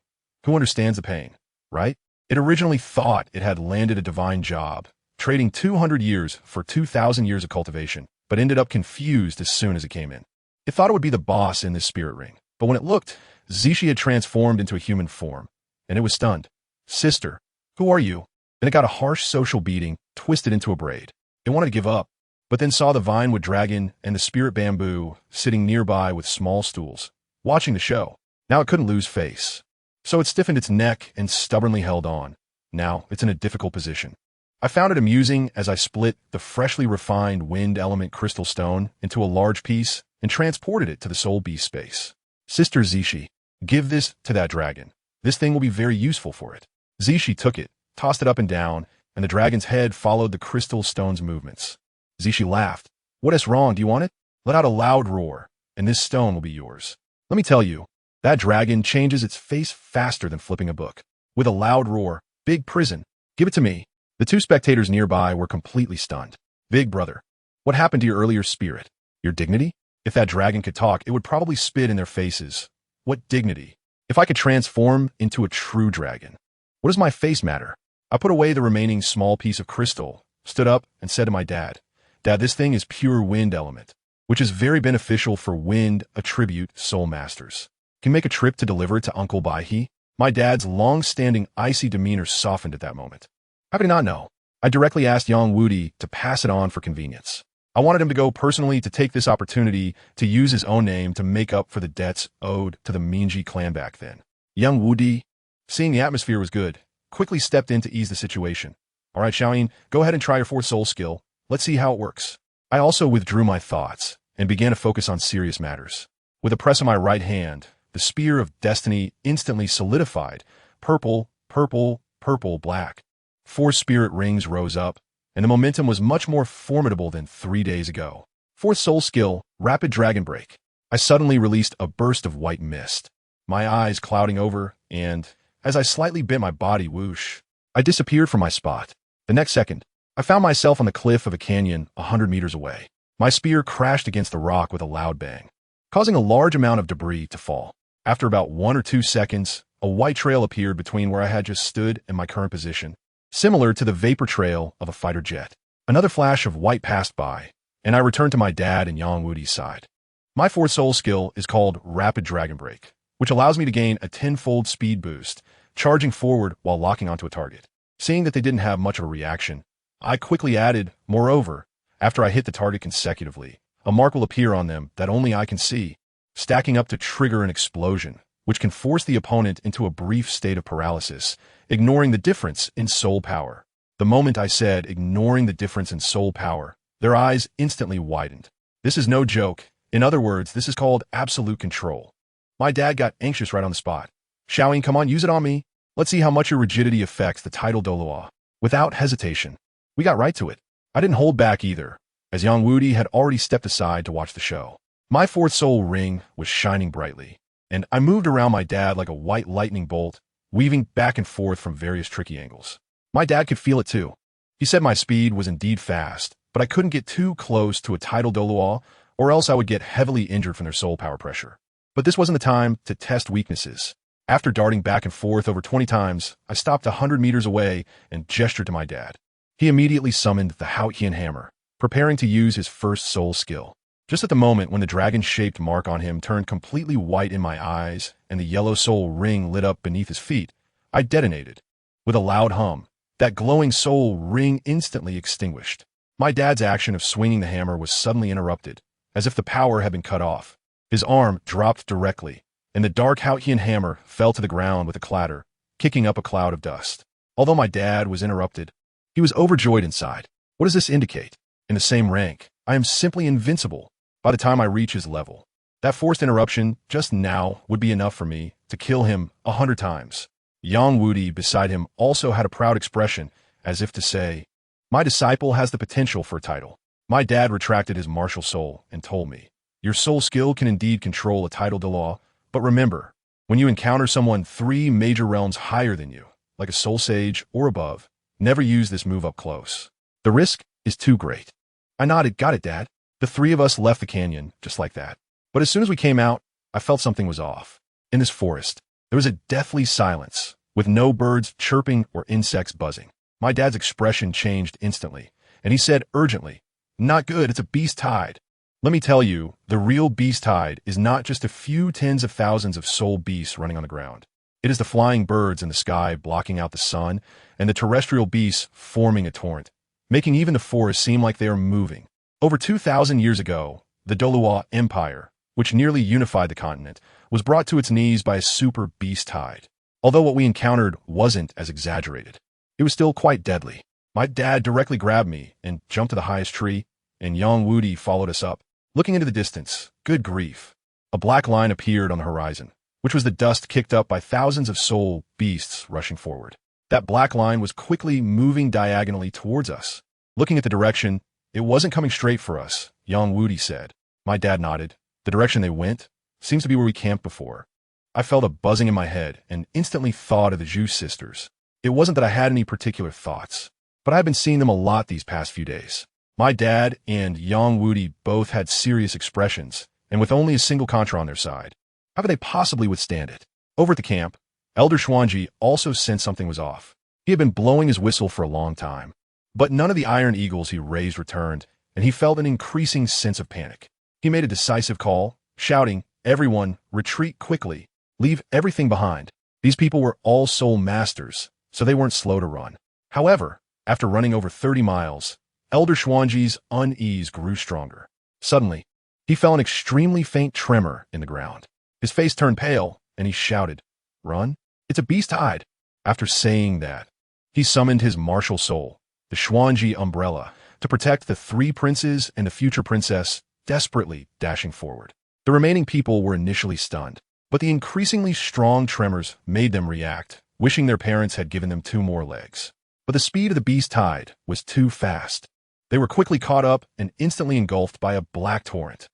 Who understands the pain, right? It originally thought it had landed a divine job, trading 200 years for 2,000 years of cultivation, but ended up confused as soon as it came in. It thought it would be the boss in this spirit ring, but when it looked, Zishi had transformed into a human form, and it was stunned. "Sister, who are you?" Then it got a harsh social beating, twisted into a braid. It wanted to give up, but then saw the vinewood dragon and the spirit bamboo sitting nearby with small stools, watching the show. Now it couldn't lose face. So it stiffened its neck and stubbornly held on. Now it's in a difficult position. I found it amusing as I split the freshly refined wind element crystal stone into a large piece and transported it to the soul beast space. "Sister Zishi, give this to that dragon. This thing will be very useful for it." Zishi took it, tossed it up and down, and the dragon's head followed the crystal stone's movements. Zishi laughed. "What is wrong? Do you want it? Let out a loud roar, and this stone will be yours." Let me tell you, that dragon changes its face faster than flipping a book. With a loud roar, "Big prison, give it to me." The two spectators nearby were completely stunned. "Big brother, what happened to your earlier spirit? Your dignity?" If that dragon could talk, it would probably spit in their faces. What dignity? If I could transform into a true dragon, what does my face matter? I put away the remaining small piece of crystal, stood up, and said to my dad, "Dad, this thing is pure wind element, which is very beneficial for wind attribute soul masters. Can you make a trip to deliver it to Uncle Baihe?" My dad's long-standing icy demeanor softened at that moment. How could he not know? I directly asked Yang Wudi to pass it on for convenience. I wanted him to go personally to take this opportunity to use his own name to make up for the debts owed to the Minji clan back then. Yang Wudi, seeing the atmosphere was good, quickly stepped in to ease the situation. "All right, Xiaoyin, go ahead and try your fourth soul skill. Let's see how it works." I also withdrew my thoughts and began to focus on serious matters. With a press of my right hand, the spear of destiny instantly solidified. Purple, purple, purple, black. 4 spirit rings rose up, and the momentum was much more formidable than 3 days ago. 4th soul skill, Rapid Dragon Break. I suddenly released a burst of white mist, my eyes clouding over, and, as I slightly bent my body, whoosh, I disappeared from my spot. The next second, I found myself on the cliff of a canyon 100 meters away. My spear crashed against the rock with a loud bang, causing a large amount of debris to fall. After about 1 or 2 seconds, a white trail appeared between where I had just stood and my current position, similar to the vapor trail of a fighter jet. Another flash of white passed by, and I returned to my dad and Yang Wudi's side. My 4th soul skill is called Rapid Dragon Break, which allows me to gain a 10-fold speed boost, charging forward while locking onto a target. Seeing that they didn't have much of a reaction, I quickly added, moreover, after I hit the target consecutively, a mark will appear on them that only I can see, stacking up to trigger an explosion, which can force the opponent into a brief state of paralysis, ignoring the difference in soul power. The moment I said ignoring the difference in soul power, their eyes instantly widened. This is no joke. In other words, this is called absolute control. My dad got anxious right on the spot, shouting, "Come on, use it on me. Let's see how much your rigidity affects the title Douluo." Without hesitation, we got right to it. I didn't hold back either, as Yang Wudi had already stepped aside to watch the show. My 4th soul ring was shining brightly, and I moved around my dad like a white lightning bolt, weaving back and forth from various tricky angles. My dad could feel it too. He said my speed was indeed fast, but I couldn't get too close to a title Douluo, or else I would get heavily injured from their soul power pressure. But this wasn't the time to test weaknesses. After darting back and forth over 20 times, I stopped 100 meters away and gestured to my dad. He immediately summoned the Haotian hammer, preparing to use his 1st soul skill. Just at the moment when the dragon-shaped mark on him turned completely white in my eyes and the yellow soul ring lit up beneath his feet, I detonated. With a loud hum, that glowing soul ring instantly extinguished. My dad's action of swinging the hammer was suddenly interrupted, as if the power had been cut off. His arm dropped directly, and the dark Haotian hammer fell to the ground with a clatter, kicking up a cloud of dust. Although my dad was interrupted, he was overjoyed inside. What does this indicate? In the same rank, I am simply invincible by the time I reach his level. That forced interruption just now would be enough for me to kill him 100 times. Yang Wudi beside him also had a proud expression, as if to say, "My disciple has the potential for a title." My dad retracted his martial soul and told me, "Your soul skill can indeed control a title Douluo, but remember, when you encounter someone 3 major realms higher than you, like a soul sage or above, never use this move up close. The risk is too great." I nodded, "Got it, Dad." The 3 of us left the canyon just like that. But as soon as we came out, I felt something was off. In this forest, there was a deathly silence, with no birds chirping or insects buzzing. My dad's expression changed instantly, and he said urgently, "Not good, it's a beast tide." Let me tell you, the real beast tide is not just a few tens of thousands of soul beasts running on the ground. It is the flying birds in the sky blocking out the sun, and the terrestrial beasts forming a torrent, making even the forest seem like they are moving. Over 2,000 years ago, the Douluo Empire, which nearly unified the continent, was brought to its knees by a super beast tide. Although what we encountered wasn't as exaggerated, it was still quite deadly. My dad directly grabbed me and jumped to the highest tree, and Yang Wudi followed us up. Looking into the distance, good grief, a black line appeared on the horizon, which was the dust kicked up by thousands of soul beasts rushing forward. That black line was quickly moving diagonally towards us. Looking at the direction, it wasn't coming straight for us, Yang Wudi said. My dad nodded. The direction they went seems to be where we camped before. I felt a buzzing in my head and instantly thought of the Zhu sisters. It wasn't that I had any particular thoughts, but I've been seeing them a lot these past few days. My dad and Yang Wudi both had serious expressions, and with only a single contra on their side. How could they possibly withstand it? Over at the camp, Elder Xuanji also sensed something was off. He had been blowing his whistle for a long time, but none of the iron eagles he raised returned, and he felt an increasing sense of panic. He made a decisive call, shouting, "Everyone, retreat quickly. Leave everything behind." These people were all soul masters, so they weren't slow to run. However, after running over 30 miles, Elder Xuanji's unease grew stronger. Suddenly, he felt an extremely faint tremor in the ground. His face turned pale, and he shouted, "Run? It's a beast tide." After saying that, he summoned his martial soul, the Xuanji umbrella, to protect the 3 princes and the future princess, desperately dashing forward. The remaining people were initially stunned. But the increasingly strong tremors made them react, wishing their parents had given them 2 more legs. But the speed of the beast tide was too fast. They were quickly caught up and instantly engulfed by a black torrent.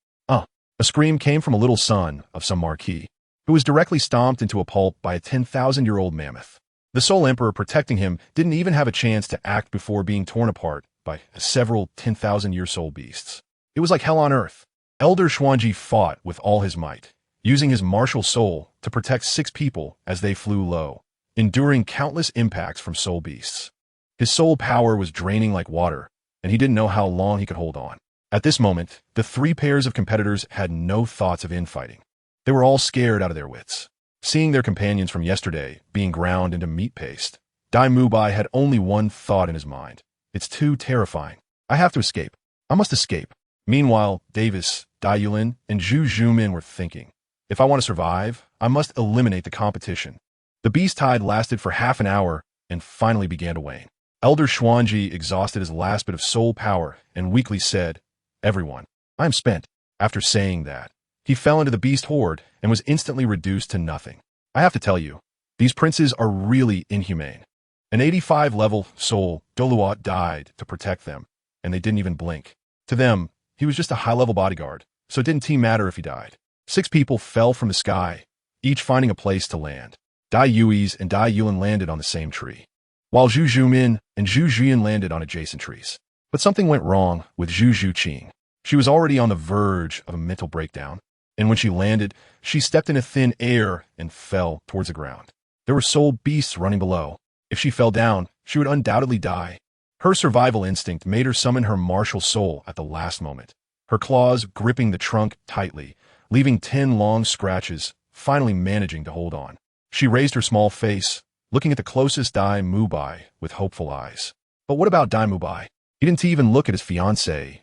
A scream came from a little son of some marquis, who was directly stomped into a pulp by a 10,000-year-old mammoth. The sole emperor protecting him didn't even have a chance to act before being torn apart by several 10,000-year-old beasts. It was like hell on earth. Elder Xuanji fought with all his might, using his martial soul to protect 6 people as they flew low, enduring countless impacts from soul beasts. His soul power was draining like water, and he didn't know how long he could hold on. At this moment, the 3 pairs of competitors had no thoughts of infighting. They were all scared out of their wits. Seeing their companions from yesterday being ground into meat paste, Dai Mubai had only one thought in his mind. It's too terrifying. I have to escape. I must escape. Meanwhile, Davis, Dai Yulin, and Zhu Zhumin were thinking, if I want to survive, I must eliminate the competition. The beast tide lasted for half an hour and finally began to wane. Elder Xuanji exhausted his last bit of soul power and weakly said, "Everyone, I am spent." After saying that, he fell into the beast horde and was instantly reduced to nothing. I have to tell you, these princes are really inhumane. An 85-level soul, Douluo, died to protect them, and they didn't even blink. To them, he was just a high-level bodyguard, so it didn't matter if he died. 6 people fell from the sky, each finding a place to land. Dai Yui's and Dai Yulin landed on the same tree, while Zhu Zhumin and Zhu Zhuyin landed on adjacent trees. But something went wrong with Zhu Zhuqing. She was already on the verge of a mental breakdown, and when she landed, she stepped into thin air and fell towards the ground. There were soul beasts running below. If she fell down, she would undoubtedly die. Her survival instinct made her summon her martial soul at the last moment, her claws gripping the trunk tightly, leaving 10 long scratches, finally managing to hold on. She raised her small face, looking at the closest Dai Mubai with hopeful eyes. But what about Dai Mubai? He didn't even look at his fiancée.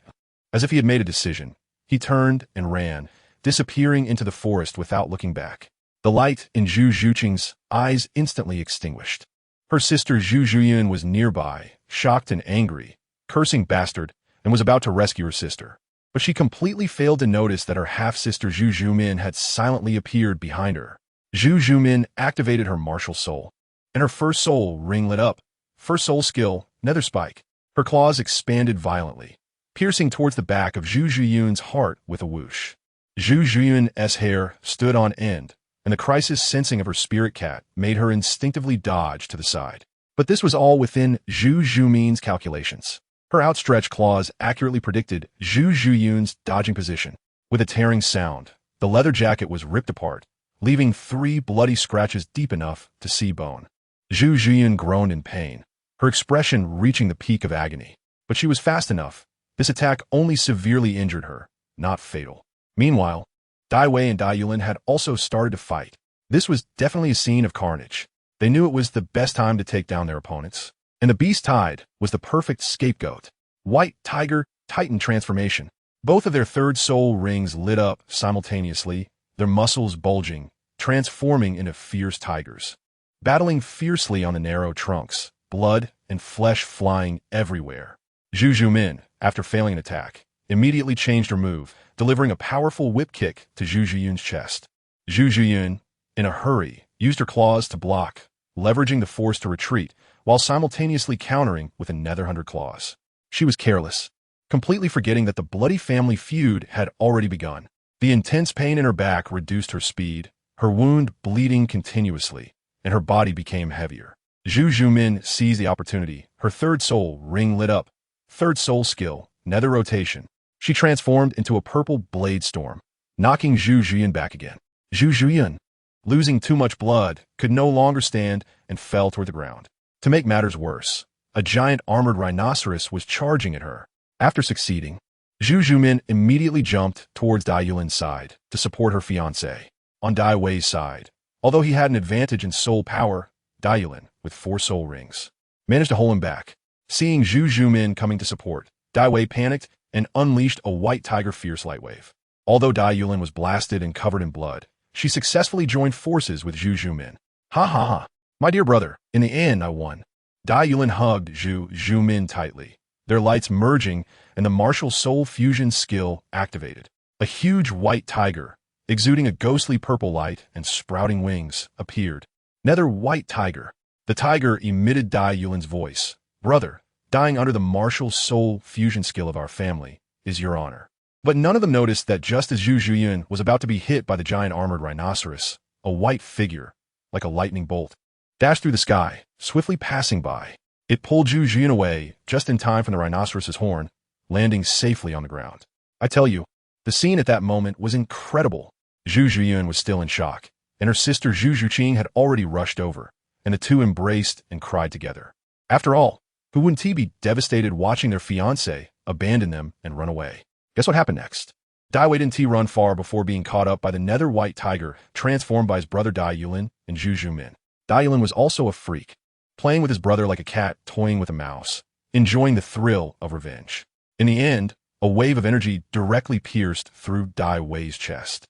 As if he had made a decision, he turned and ran, disappearing into the forest without looking back. The light in Zhu Zhuqing's eyes instantly extinguished. Her sister Zhu Zhuyin was nearby, shocked and angry, cursing bastard, and was about to rescue her sister. But she completely failed to notice that her half-sister Zhu Zhumin had silently appeared behind her. Zhu Zhumin activated her martial soul, and her first soul ring lit up. First soul skill, Nether Spike. Her claws expanded violently, piercing towards the back of Zhu Zhuyun's heart with a whoosh. Zhu Zhuyun's hair stood on end, and the crisis sensing of her spirit cat made her instinctively dodge to the side. But this was all within Zhu Zhumin's calculations. Her outstretched claws accurately predicted Zhu Zhuyun's dodging position. With a tearing sound, the leather jacket was ripped apart, leaving 3 bloody scratches deep enough to see bone. Zhu Zhuyun groaned in pain, her expression reaching the peak of agony. But she was fast enough. This attack only severely injured her, not fatal. Meanwhile, Dai Wei and Dai Yulin had also started to fight. This was definitely a scene of carnage. They knew it was the best time to take down their opponents, and the beast tide was the perfect scapegoat. White Tiger Titan transformation. Both of their third soul rings lit up simultaneously, their muscles bulging, transforming into fierce tigers. Battling fiercely on the narrow trunks, blood and flesh flying everywhere. Zhu Zhumin, after failing an attack, immediately changed her move, delivering a powerful whip kick to Zhu Zhuyun's chest. Zhu Zhuyin, in a hurry, used her claws to block, leveraging the force to retreat, while simultaneously countering with a Nether Hunter claws. She was careless, completely forgetting that the bloody family feud had already begun. The intense pain in her back reduced her speed, her wound bleeding continuously, and her body became heavier. Zhu Zhumin seized the opportunity, her third soul ring lit up. Third soul skill, Nether Rotation. She transformed into a purple blade storm, knocking Zhu Zhuyin back again. Zhu Zhuyin, losing too much blood, could no longer stand and fell toward the ground. To make matters worse, a giant armored rhinoceros was charging at her. After succeeding, Zhu Zhumin immediately jumped towards Dai Yulin's side to support her fiancée. On Dai Wei's side, although he had an advantage in soul power, Dai Yulin, with 4 soul rings, managed to hold him back. Seeing Zhu Zhumin coming to support, Dai Wei panicked and unleashed a white tiger fierce light wave. Although Dai Yulin was blasted and covered in blood, she successfully joined forces with Zhu Zhumin. Ha ha ha. My dear brother, in the end I won. Dai Yulin hugged Zhu Zhumin tightly, their lights merging and the martial soul fusion skill activated. A huge white tiger, exuding a ghostly purple light and sprouting wings, appeared. Another white tiger. The tiger emitted Dai Yulin's voice. Brother, dying under the martial soul fusion skill of our family is your honor. But none of them noticed that just as Zhu Zhuyun was about to be hit by the giant armored rhinoceros, a white figure, like a lightning bolt, dashed through the sky, swiftly passing by. It pulled Zhu Zhuyun away just in time from the rhinoceros's horn, landing safely on the ground. I tell you, the scene at that moment was incredible. Zhu Zhuyun was still in shock, and her sister Zhu Zhuqing had already rushed over, and the two embraced and cried together. After all, who wouldn't be devastated watching their fiancé abandon them and run away? Guess what happened next? Dai Wei didn't run far before being caught up by the nether white tiger transformed by his brother Dai Yulin and Zhu Zhumin. Dai Yulin was also a freak, playing with his brother like a cat toying with a mouse, enjoying the thrill of revenge. In the end, a wave of energy directly pierced through Dai Wei's chest.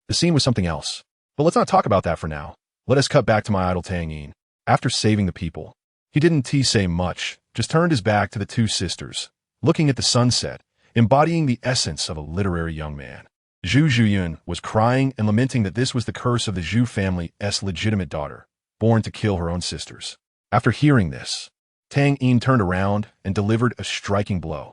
The scene was something else, but let's not talk about that for now. Let us cut back to my idol Tang Yin. After saving the people, he didn't say much, just turned his back to the two sisters, looking at the sunset, embodying the essence of a literary young man. Zhu Zhuyun was crying and lamenting that this was the curse of the Zhu family's legitimate daughter, born to kill her own sisters. After hearing this, Tang Yin turned around and delivered a striking blow.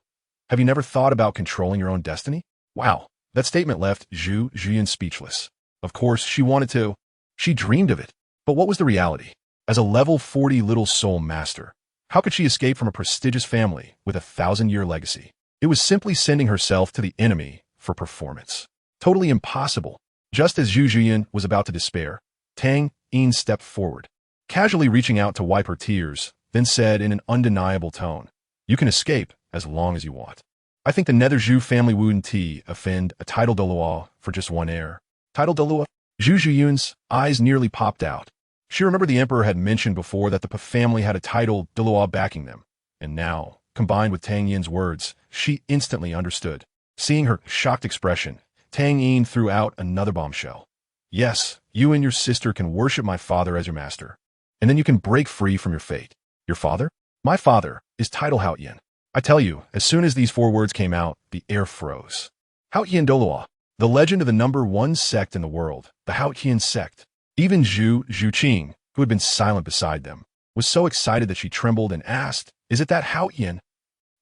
Have you never thought about controlling your own destiny? Wow, that statement left Zhu Zhuyun speechless. Of course, she wanted to. She dreamed of it. But what was the reality? As a level 40 little soul master, how could she escape from a prestigious family with a 1,000-year legacy? It was simply sending herself to the enemy for performance. Totally impossible. Just as Zhu Zhuyun was about to despair, Tang Yin stepped forward, casually reaching out to wipe her tears, then said in an undeniable tone, "You can escape as long as you want. I think the Nether Zhu family wouldn't offend a title Douluo for just one heir." Title Douluo? Zhu Zhuyun's eyes nearly popped out. She remembered the emperor had mentioned before that the family had a title Douluo backing them, and now, combined with Tang Yin's words, she instantly understood. Seeing her shocked expression, Tang Yin threw out another bombshell. "Yes, you and your sister can worship my father as your master, and then you can break free from your fate." "Your father?" "My father is title Hao Yin." I tell you, as soon as these four words came out, the air froze. Hao Yin Douluo, the legend of the #1 sect in the world, the Hao Yin sect. Even Zhu Zhuqing, who had been silent beside them, was so excited that she trembled and asked, "Is it that Hao Yin?"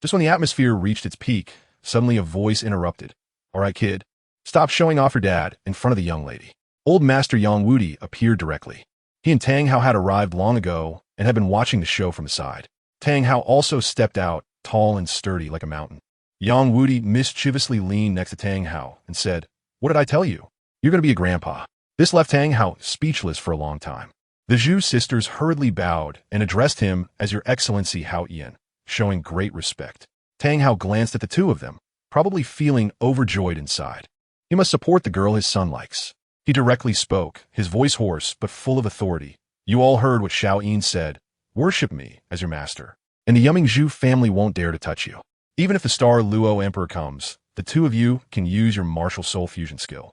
Just when the atmosphere reached its peak, suddenly a voice interrupted. "All right, kid, stop showing off your dad in front of the young lady." Old Master Yang Wudi appeared directly. He and Tang Hao had arrived long ago and had been watching the show from the side. Tang Hao also stepped out, tall and sturdy like a mountain. Yang Wudi mischievously leaned next to Tang Hao and said, "What did I tell you? You're going to be a grandpa." This left Tang Hao speechless for a long time. The Zhu sisters hurriedly bowed and addressed him as Your Excellency Hao Yin, showing great respect. Tang Hao glanced at the two of them, probably feeling overjoyed inside. He must support the girl his son likes. He directly spoke, his voice hoarse but full of authority. "You all heard what Xiao Yin said. Worship me as your master, and the Yumming Zhu family won't dare to touch you. Even if the Star Luo Emperor comes, the two of you can use your martial soul fusion skill,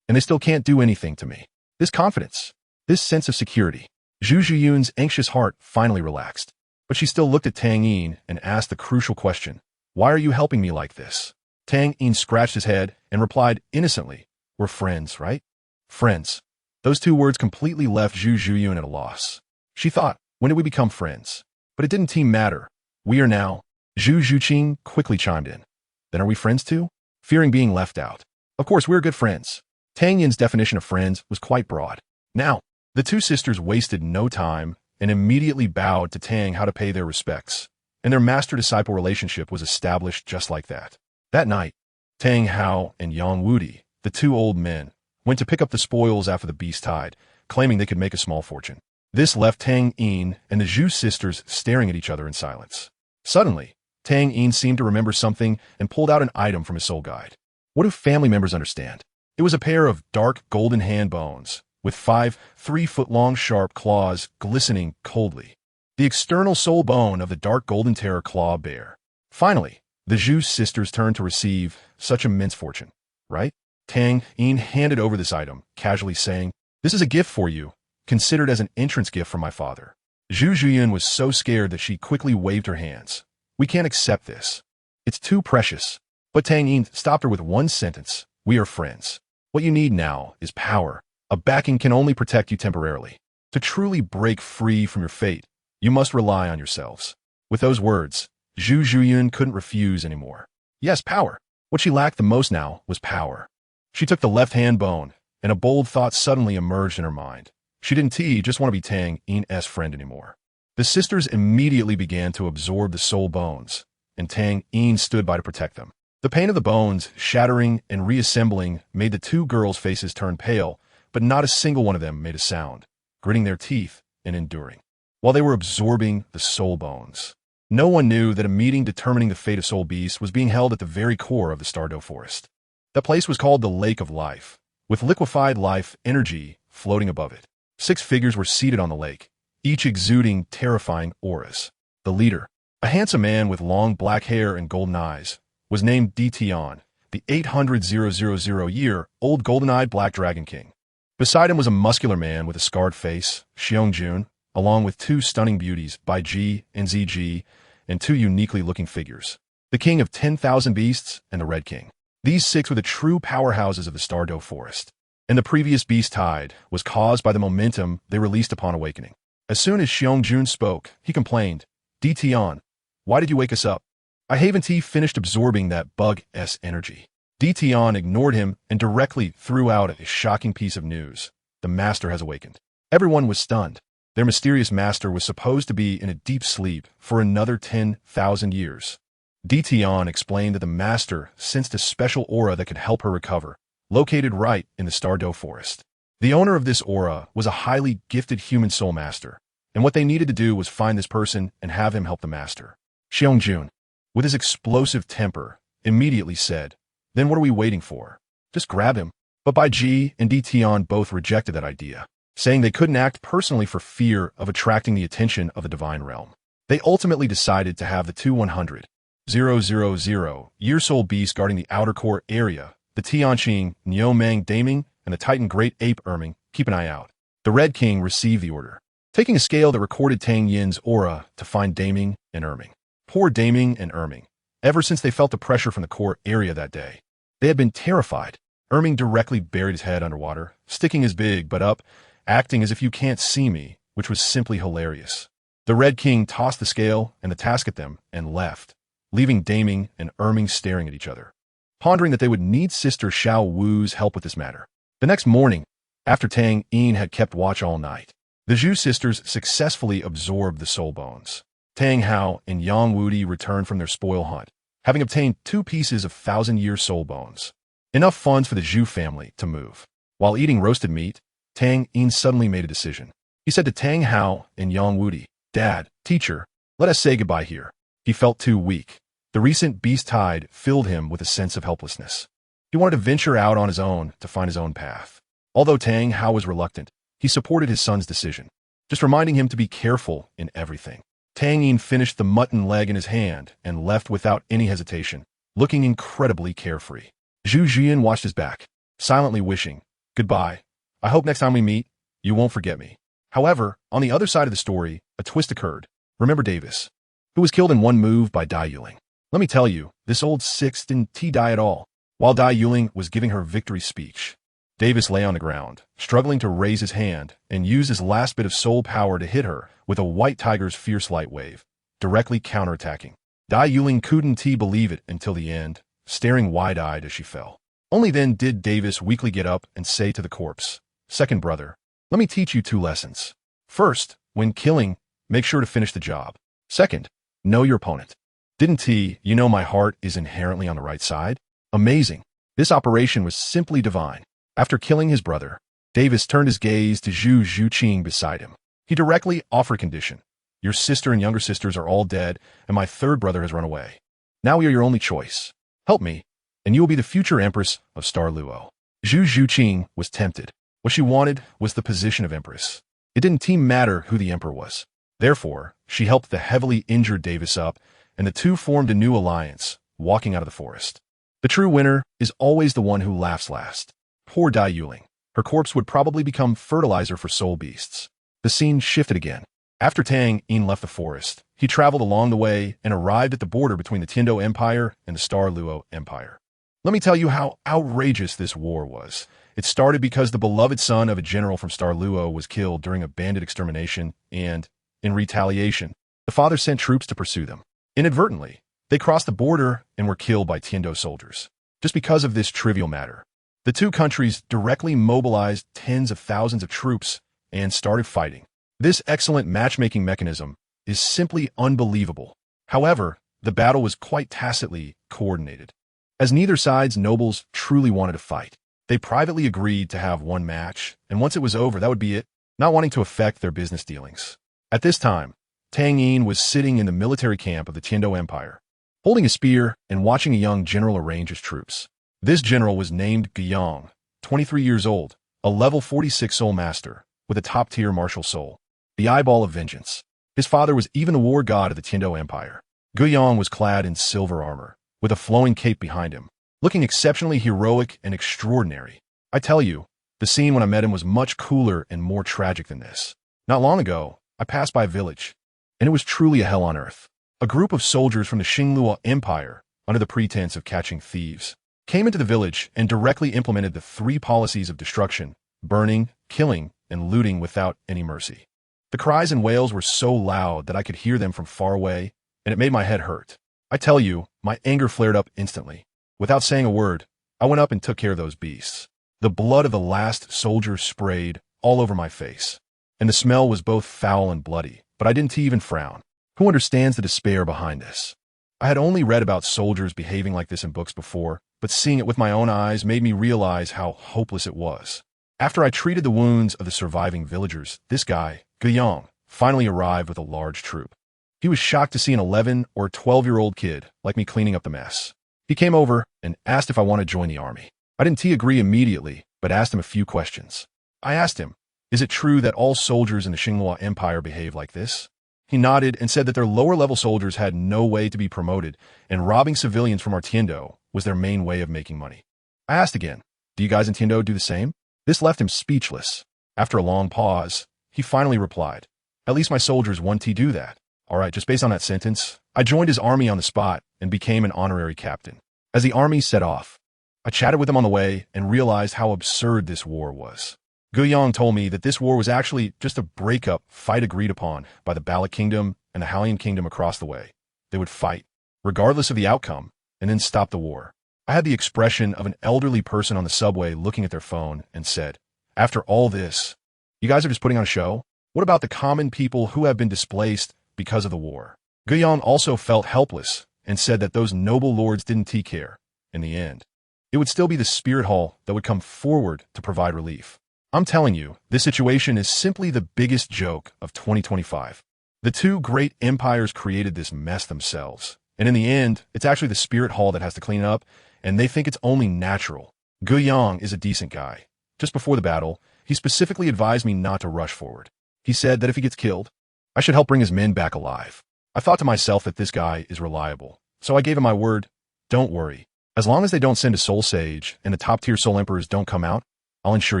and they still can't do anything to me." This confidence, this sense of security, Zhu Zhuyun's anxious heart finally relaxed. But she still looked at Tang Yin and asked the crucial question, "Why are you helping me like this?" Tang Yin scratched his head and replied innocently, "We're friends, right?" Friends. Those two words completely left Zhu Zhuyun at a loss. She thought, when did we become friends? But it didn't matter. We are now. Zhu Zhuqing quickly chimed in. Then are we friends too? Fearing being left out. Of course, we're good friends. Tang Yin's definition of friends was quite broad. Now, the two sisters wasted no time and immediately bowed to Tang Hao to pay their respects, and their master-disciple relationship was established just like that. That night, Tang Hao and Yang Wudi, the two old men, went to pick up the spoils after the beast tide, claiming they could make a small fortune. This left Tang Yin and the Zhu sisters staring at each other in silence. Suddenly, Tang Yin seemed to remember something and pulled out an item from his soul guide. What do family members understand? It was a pair of dark golden hand bones, with 5 3-foot-long sharp claws glistening coldly. The external soul bone of the dark golden terror claw bear. Finally, the Zhu sisters turned to receive such immense fortune, right? Tang Yin handed over this item, casually saying, "This is a gift for you, considered as an entrance gift from my father." Zhu Zhuyun was so scared that she quickly waved her hands. "We can't accept this. It's too precious." But Tang Yin stopped her with one sentence, "We are friends." What you need now is power. A backing can only protect you temporarily. To truly break free from your fate, you must rely on yourselves. With those words, Zhu Zhuyun couldn't refuse anymore. Yes, power. What she lacked the most now was power. She took the left-hand bone, and a bold thought suddenly emerged in her mind. She didn't just want to be Tang Yin's friend anymore. The sisters immediately began to absorb the soul bones, and Tang Yin stood by to protect them. The pain of the bones shattering and reassembling made the two girls' faces turn pale, but not a single one of them made a sound, gritting their teeth and enduring. While they were absorbing the soul bones, no one knew that a meeting determining the fate of soul beasts was being held at the very core of the Douluo forest. That place was called the Lake of Life, with liquefied life energy floating above it. 6 figures were seated on the lake, each exuding terrifying auras. The leader, a handsome man with long black hair and golden eyes, was named Tian, the 800,000-year-old golden-eyed Black Dragon King. Beside him was a muscular man with a scarred face, Xiangjun, along with 2 stunning beauties, Baiji and Ziji, and 2 uniquely looking figures, the King of 10,000 Beasts and the Red King. These 6 were the true powerhouses of the Douluo forest, and the previous beast tide was caused by the momentum they released upon awakening. As soon as Xiangjun spoke, he complained, Tian, why did you wake us up? I haven't finished absorbing that bug-s energy. Tian ignored him and directly threw out a shocking piece of news. The master has awakened. Everyone was stunned. Their mysterious master was supposed to be in a deep sleep for another 10,000 years. Tian explained that the master sensed a special aura that could help her recover, located right in the Douluo forest. The owner of this aura was a highly gifted human soul master, and what they needed to do was find this person and have him help the master. Xiangjun, with his explosive temper, immediately said, then what are we waiting for? Just grab him. But Baiji and Tian both rejected that idea, saying they couldn't act personally for fear of attracting the attention of the divine realm. They ultimately decided to have the 200,000-year soul beasts guarding the outer core area, the Tianqing, Niumang Daming, and the Titan Great Ape Erming, keep an eye out. The Red King received the order, taking a scale that recorded Tang Yin's aura to find Daming and Erming. Poor Daming and Erming. Ever since they felt the pressure from the core area that day, they had been terrified. Erming directly buried his head underwater, sticking his big butt up, acting as if you can't see me, which was simply hilarious. The Red King tossed the scale and the task at them and left, leaving Daming and Erming staring at each other, pondering that they would need Sister Xiao Wu's help with this matter. The next morning, after Tang Yin had kept watch all night, the Zhu sisters successfully absorbed the soul bones. Tang Hao and Yang Wudi returned from their spoil hunt, having obtained 2 pieces of 1,000-year soul bones, enough funds for the Zhu family to move. While eating roasted meat, Tang Yin suddenly made a decision. He said to Tang Hao and Yang Wudi, Dad, teacher, let us say goodbye here. He felt too weak. The recent beast tide filled him with a sense of helplessness. He wanted to venture out on his own to find his own path. Although Tang Hao was reluctant, he supported his son's decision, just reminding him to be careful in everything. Tang Yin finished the mutton leg in his hand and left without any hesitation, looking incredibly carefree. Zhu Jian watched his back, silently wishing, goodbye. I hope next time we meet, you won't forget me. However, on the other side of the story, a twist occurred. Remember Davis, who was killed in one move by Dai Yuling. Let me tell you, this old six didn't die at all. While Dai Yuling was giving her victory speech, Davis lay on the ground, struggling to raise his hand and use his last bit of soul power to hit her with a white tiger's fierce light wave, directly counterattacking. Dai Yuling couldn't believe it until the end, staring wide-eyed as she fell. Only then did Davis weakly get up and say to the corpse, Second brother, let me teach you 2 lessons. First, when killing, make sure to finish the job. Second, know your opponent. Didn't you know my heart is inherently on the right side? Amazing. This operation was simply divine. After killing his brother, Davis turned his gaze to Zhu Zhuqing beside him. He directly offered a condition. Your sister and younger sisters are all dead, and my 3rd brother has run away. Now we are your only choice. Help me, and you will be the future empress of Douluo. Zhu Zhuqing was tempted. What she wanted was the position of empress. It didn't matter who the emperor was. Therefore, she helped the heavily injured Davis up, and the 2 formed a new alliance, walking out of the forest. The true winner is always the one who laughs last. Poor Dai Yuling. Her corpse would probably become fertilizer for soul beasts. The scene shifted again. After Tang Yin left the forest, he traveled along the way and arrived at the border between the Tiando Empire and the Douluo Empire. Let me tell you how outrageous this war was. It started because the beloved son of a general from Douluo was killed during a bandit extermination, and, in retaliation, the father sent troops to pursue them. Inadvertently, they crossed the border and were killed by Tiendo soldiers. Just because of this trivial matter, the two countries directly mobilized tens of thousands of troops and started fighting. This excellent matchmaking mechanism is simply unbelievable. However, the battle was quite tacitly coordinated. As neither side's nobles truly wanted to fight, they privately agreed to have one match, and once it was over, that would be it, not wanting to affect their business dealings. At this time, Tang Yin was sitting in the military camp of the Tiendo Empire, holding a spear and watching a young general arrange his troops. This general was named Guiyang, 23 years old, a level 46 soul master, with a top-tier martial soul, the eyeball of vengeance. His father was even the war god of the Tiendo Empire. Guiyang was clad in silver armor, with a flowing cape behind him, looking exceptionally heroic and extraordinary. I tell you, the scene when I met him was much cooler and more tragic than this. Not long ago, I passed by a village, and it was truly a hell on earth. A group of soldiers from the Luo Empire, under the pretense of catching thieves, came into the village and directly implemented the 3 policies of destruction: burning, killing, and looting without any mercy. The cries and wails were so loud that I could hear them from far away, and it made my head hurt. I tell you, my anger flared up instantly. Without saying a word, I went up and took care of those beasts. The blood of the last soldier sprayed all over my face, and the smell was both foul and bloody, but I didn't even frown. Who understands the despair behind this? I had only read about soldiers behaving like this in books before, but seeing it with my own eyes made me realize how hopeless it was. After I treated the wounds of the surviving villagers, this guy, Guiyang, finally arrived with a large troop. He was shocked to see an 11 or 12-year-old kid like me cleaning up the mess. He came over and asked if I wanted to join the army. I didn't agree immediately, but asked him a few questions. I asked him, is it true that all soldiers in the Luo Empire behave like this? He nodded and said that their lower-level soldiers had no way to be promoted, and robbing civilians from our Tiendo was their main way of making money. I asked again, do you guys in Tiendo do the same? This left him speechless. After a long pause, he finally replied, at least my soldiers want to do that. All right, just based on that sentence, I joined his army on the spot and became an honorary captain. As the army set off, I chatted with him on the way and realized how absurd this war was. Guiyang told me that this war was actually just a breakup fight agreed upon by the Bala Kingdom and the Halian Kingdom across the way. They would fight, regardless of the outcome, and then stop the war. I had the expression of an elderly person on the subway looking at their phone and said, after all this, you guys are just putting on a show? What about the common people who have been displaced because of the war? Guiyang also felt helpless and said that those noble lords didn't care. In the end, it would still be the spirit hall that would come forward to provide relief. I'm telling you, this situation is simply the biggest joke of 2025. The two great empires created this mess themselves, and in the end, it's actually the spirit hall that has to clean it up, and they think it's only natural. Guiyang is a decent guy. Just before the battle, he specifically advised me not to rush forward. He said that if he gets killed, I should help bring his men back alive. I thought to myself that this guy is reliable, so I gave him my word. Don't worry. As long as they don't send a soul sage and the top-tier soul emperors don't come out, I'll ensure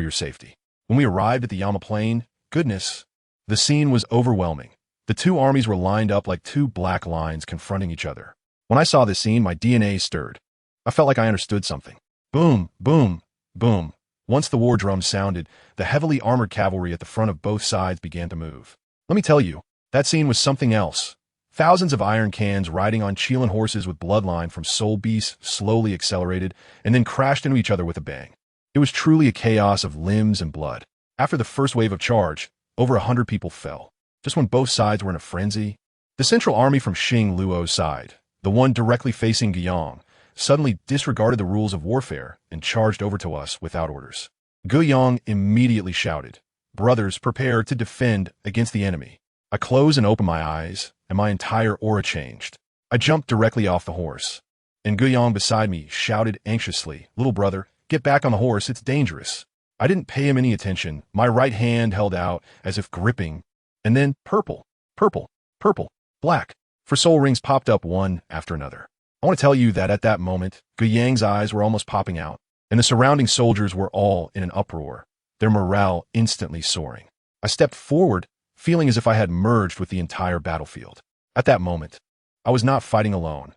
your safety. When we arrived at the Yama Plain, goodness, the scene was overwhelming. The two armies were lined up like two black lines confronting each other. When I saw this scene, my DNA stirred. I felt like I understood something. Boom, boom, boom. Once the war drums sounded, the heavily armored cavalry at the front of both sides began to move. Let me tell you, that scene was something else. Thousands of iron cans riding on Chelan horses with bloodline from soul beasts slowly accelerated and then crashed into each other with a bang. It was truly a chaos of limbs and blood. After the first wave of charge, over 100 people fell. Just when both sides were in a frenzy, the central army from Luo's side, the one directly facing Guiyang, suddenly disregarded the rules of warfare and charged over to us without orders. Guiyang immediately shouted, "Brothers, prepare to defend against the enemy." I closed and opened my eyes, and my entire aura changed. I jumped directly off the horse, and Guiyang beside me shouted anxiously, "Little brother, get back on the horse, it's dangerous." I didn't pay him any attention, my right hand held out as if gripping, and then purple, purple, purple, black. For soul rings popped up one after another. I want to tell you that at that moment, Guiyang's eyes were almost popping out, and the surrounding soldiers were all in an uproar, their morale instantly soaring. I stepped forward, feeling as if I had merged with the entire battlefield. At that moment, I was not fighting alone.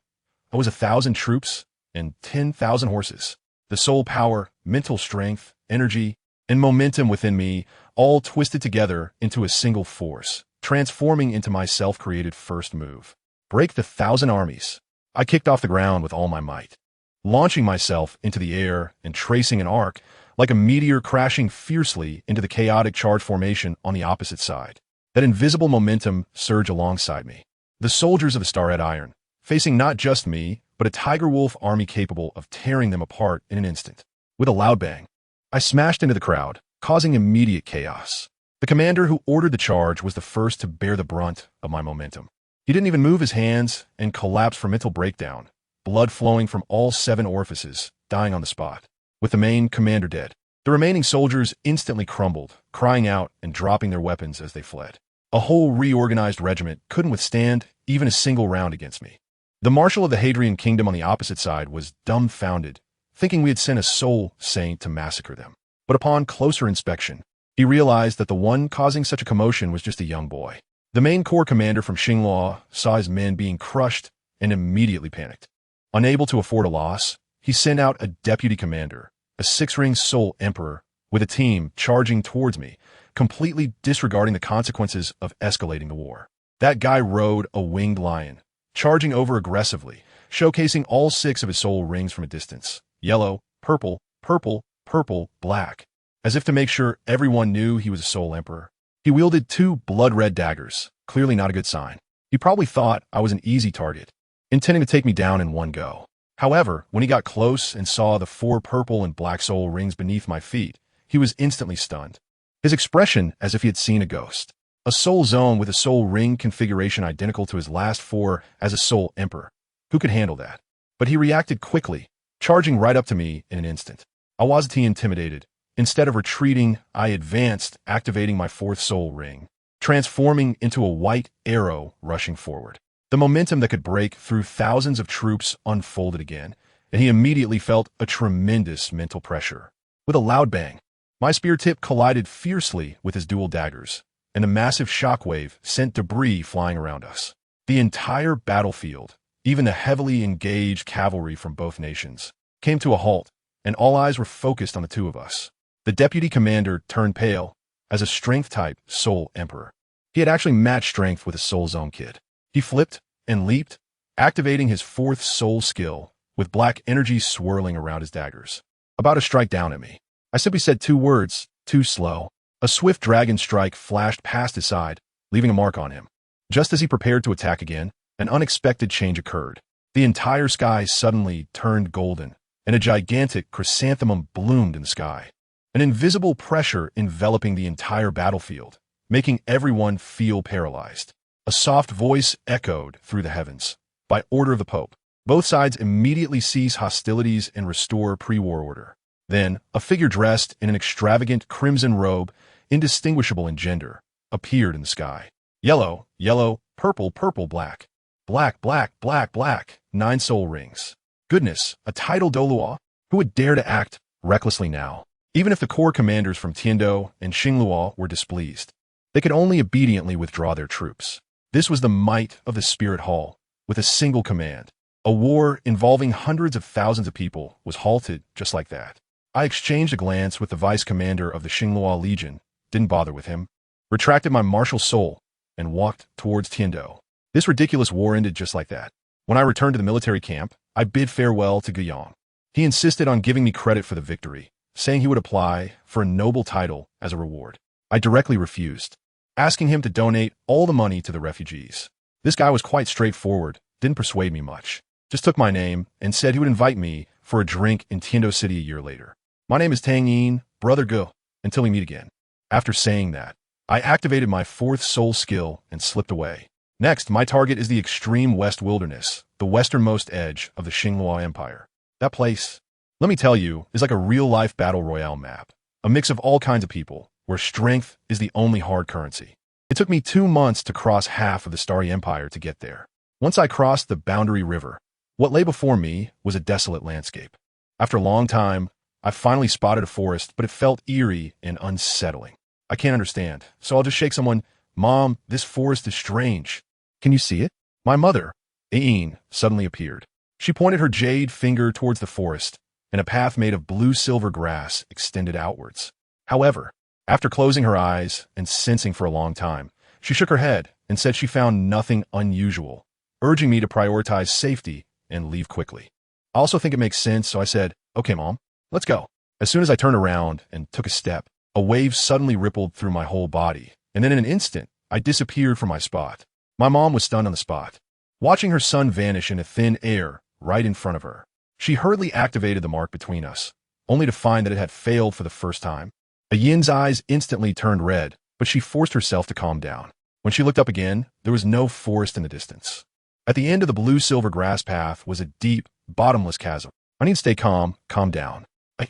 I was 1,000 troops, and 10,000 horses. The soul power, mental strength, energy, and momentum within me all twisted together into a single force, transforming into my self-created first move. Break the 1,000 armies. I kicked off the ground with all my might, launching myself into the air and tracing an arc like a meteor crashing fiercely into the chaotic charge formation on the opposite side. That invisible momentum surged alongside me. The soldiers of the Starred Iron, facing not just me, but a tiger wolf army capable of tearing them apart in an instant. With a loud bang, I smashed into the crowd, causing immediate chaos. The commander who ordered the charge was the first to bear the brunt of my momentum. He didn't even move his hands and collapsed from mental breakdown, blood flowing from all 7 orifices, dying on the spot. With the main commander dead, the remaining soldiers instantly crumbled, crying out and dropping their weapons as they fled. A whole reorganized regiment couldn't withstand even a single round against me. The marshal of the Hadrian kingdom on the opposite side was dumbfounded, thinking we had sent a soul saint to massacre them. But upon closer inspection, he realized that the one causing such a commotion was just a young boy. The main corps commander from Xingluo saw his men being crushed and immediately panicked. Unable to afford a loss, he sent out a deputy commander, a 6-ring soul emperor, with a team charging towards me, completely disregarding the consequences of escalating the war. That guy rode a winged lion, charging over aggressively, showcasing all 6 of his soul rings from a distance. Yellow, purple, purple, purple, black. As if to make sure everyone knew he was a soul emperor. He wielded 2 blood-red daggers, clearly not a good sign. He probably thought I was an easy target, intending to take me down in one go. However, when he got close and saw the 4 purple and black soul rings beneath my feet, he was instantly stunned. His expression as if he had seen a ghost. A soul zone with a soul ring configuration identical to his last 4 as a soul emperor. Who could handle that? But he reacted quickly, charging right up to me in an instant. I wasn't intimidated. Instead of retreating, I advanced, activating my 4th soul ring, transforming into a white arrow rushing forward. The momentum that could break through thousands of troops unfolded again, and he immediately felt a tremendous mental pressure. With a loud bang, my spear tip collided fiercely with his dual daggers, and a massive shockwave sent debris flying around us. The entire battlefield, even the heavily engaged cavalry from both nations, came to a halt, and all eyes were focused on the 2 of us. The deputy commander turned pale as a strength-type soul emperor. He had actually matched strength with a soul zone kid. He flipped and leaped, activating his 4th soul skill, with black energy swirling around his daggers. About to strike down at me. I simply said 2 words, too slow. A swift dragon strike flashed past his side, leaving a mark on him. Just as he prepared to attack again, an unexpected change occurred. The entire sky suddenly turned golden, and a gigantic chrysanthemum bloomed in the sky. An invisible pressure enveloping the entire battlefield, making everyone feel paralyzed. A soft voice echoed through the heavens. By order of the Pope, both sides immediately cease hostilities and restore pre-war order. Then, a figure dressed in an extravagant crimson robe, indistinguishable in gender, appeared in the sky. Yellow, yellow, purple, purple, black. Black, black, black, black. 9 soul rings. Goodness, a title Douluo? Who would dare to act recklessly now? Even if the corps commanders from Tiando and Xingluo were displeased, they could only obediently withdraw their troops. This was the might of the Spirit Hall, with a single command. A war involving hundreds of thousands of people was halted just like that. I exchanged a glance with the vice commander of the Xingluo Legion, didn't bother with him, retracted my martial soul, and walked towards Tiando. This ridiculous war ended just like that. When I returned to the military camp, I bid farewell to Guiyang. He insisted on giving me credit for the victory, saying he would apply for a noble title as a reward. I directly refused, asking him to donate all the money to the refugees. This guy was quite straightforward, didn't persuade me much, just took my name and said he would invite me for a drink in Tiando City a year later. My name is Tang Yin, Brother Go, until we meet again. After saying that, I activated my 4th soul skill and slipped away. Next, my target is the extreme West Wilderness, the westernmost edge of the Xingluo Empire. That place, let me tell you, is like a real-life battle royale map, a mix of all kinds of people, where strength is the only hard currency. It took me 2 months to cross half of the Starry Empire to get there. Once I crossed the Boundary River, what lay before me was a desolate landscape. After a long time, I finally spotted a forest, but it felt eerie and unsettling. I can't understand, so I'll just shake someone. Mom, this forest is strange. Can you see it? My mother, Ain, suddenly appeared. She pointed her jade finger towards the forest, and a path made of blue-silver grass extended outwards. However, after closing her eyes and sensing for a long time, she shook her head and said she found nothing unusual, urging me to prioritize safety and leave quickly. I also think it makes sense, so I said, "Okay, Mom, let's go." As soon as I turned around and took a step, a wave suddenly rippled through my whole body, and then in an instant, I disappeared from my spot. My mom was stunned on the spot, watching her son vanish into thin air right in front of her. She hurriedly activated the mark between us, only to find that it had failed for the first time. Yin's eyes instantly turned red, but she forced herself to calm down. When she looked up again, there was no forest in the distance. At the end of the blue-silver grass path was a deep, bottomless chasm. "I need to stay calm down."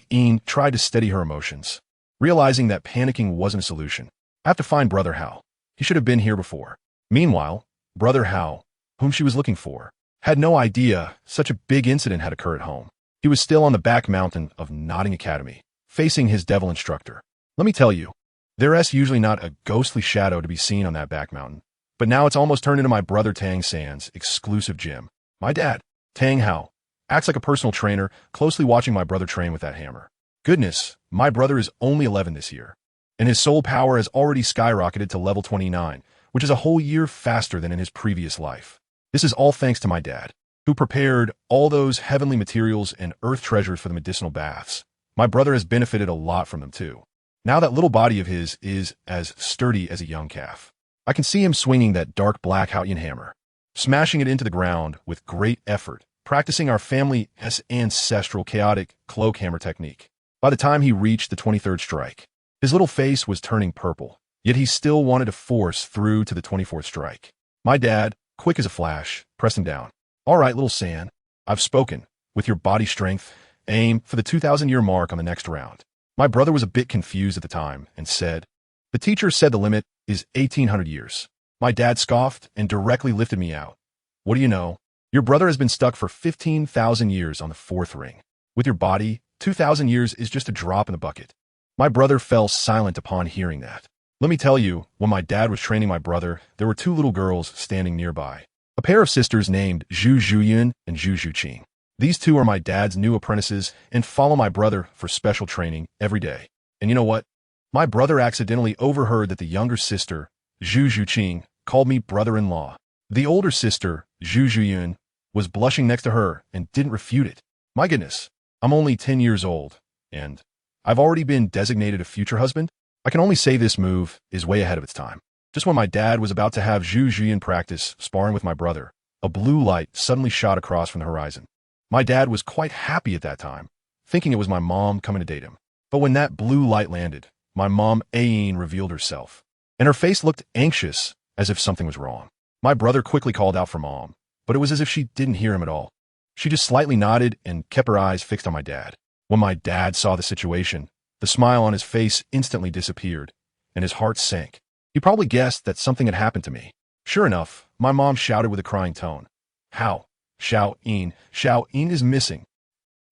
Yin tried to steady her emotions, realizing that panicking wasn't a solution. "I have to find Brother Hao. He should have been here before." Meanwhile, Brother Hao, whom she was looking for, had no idea such a big incident had occurred at home. He was still on the back mountain of Nodding Academy, facing his devil instructor. Let me tell you, there's usually not a ghostly shadow to be seen on that back mountain, but now it's almost turned into my brother Tang San's exclusive gym. My dad, Tang Hao, acts like a personal trainer, closely watching my brother train with that hammer. Goodness, my brother is only 11 this year, and his soul power has already skyrocketed to level 29, which is a whole year faster than in his previous life. This is all thanks to my dad, who prepared all those heavenly materials and earth treasures for the medicinal baths. My brother has benefited a lot from them too. Now that little body of his is as sturdy as a young calf. I can see him swinging that dark black Haoyan hammer, smashing it into the ground with great effort, practicing our family's ancestral chaotic cloak hammer technique. By the time he reached the 23rd strike, his little face was turning purple, yet he still wanted to force through to the 24th strike. My dad, quick as a flash, pressed him down. "All right, little San, I've spoken. With your body strength, aim for the 2,000-year mark on the next round." My brother was a bit confused at the time and said, "The teacher said the limit is 1,800 years. My dad scoffed and directly lifted me out. "What do you know? Your brother has been stuck for 15,000 years on the 4th ring. With your body, 2,000 years is just a drop in the bucket." My brother fell silent upon hearing that. Let me tell you, when my dad was training my brother, there were 2 little girls standing nearby. A pair of sisters named Zhu Zhuyun and Zhu Zhuqing. These 2 are my dad's new apprentices and follow my brother for special training every day. And you know what? My brother accidentally overheard that the younger sister, Zhu Zhuqing, called me brother-in-law. The older sister, Zhu Zhuyun, was blushing next to her and didn't refute it. My goodness, I'm only 10 years old, and I've already been designated a future husband? I can only say this move is way ahead of its time. Just when my dad was about to have Zhu Zhuyin practice sparring with my brother, a blue light suddenly shot across from the horizon. My dad was quite happy at that time, thinking it was my mom coming to date him. But when that blue light landed, my mom Ayin revealed herself, and her face looked anxious as if something was wrong. My brother quickly called out for Mom, but it was as if she didn't hear him at all. She just slightly nodded and kept her eyes fixed on my dad. When my dad saw the situation, the smile on his face instantly disappeared, and his heart sank. He probably guessed that something had happened to me. Sure enough, my mom shouted with a crying tone, "How? Xiao Yin is missing."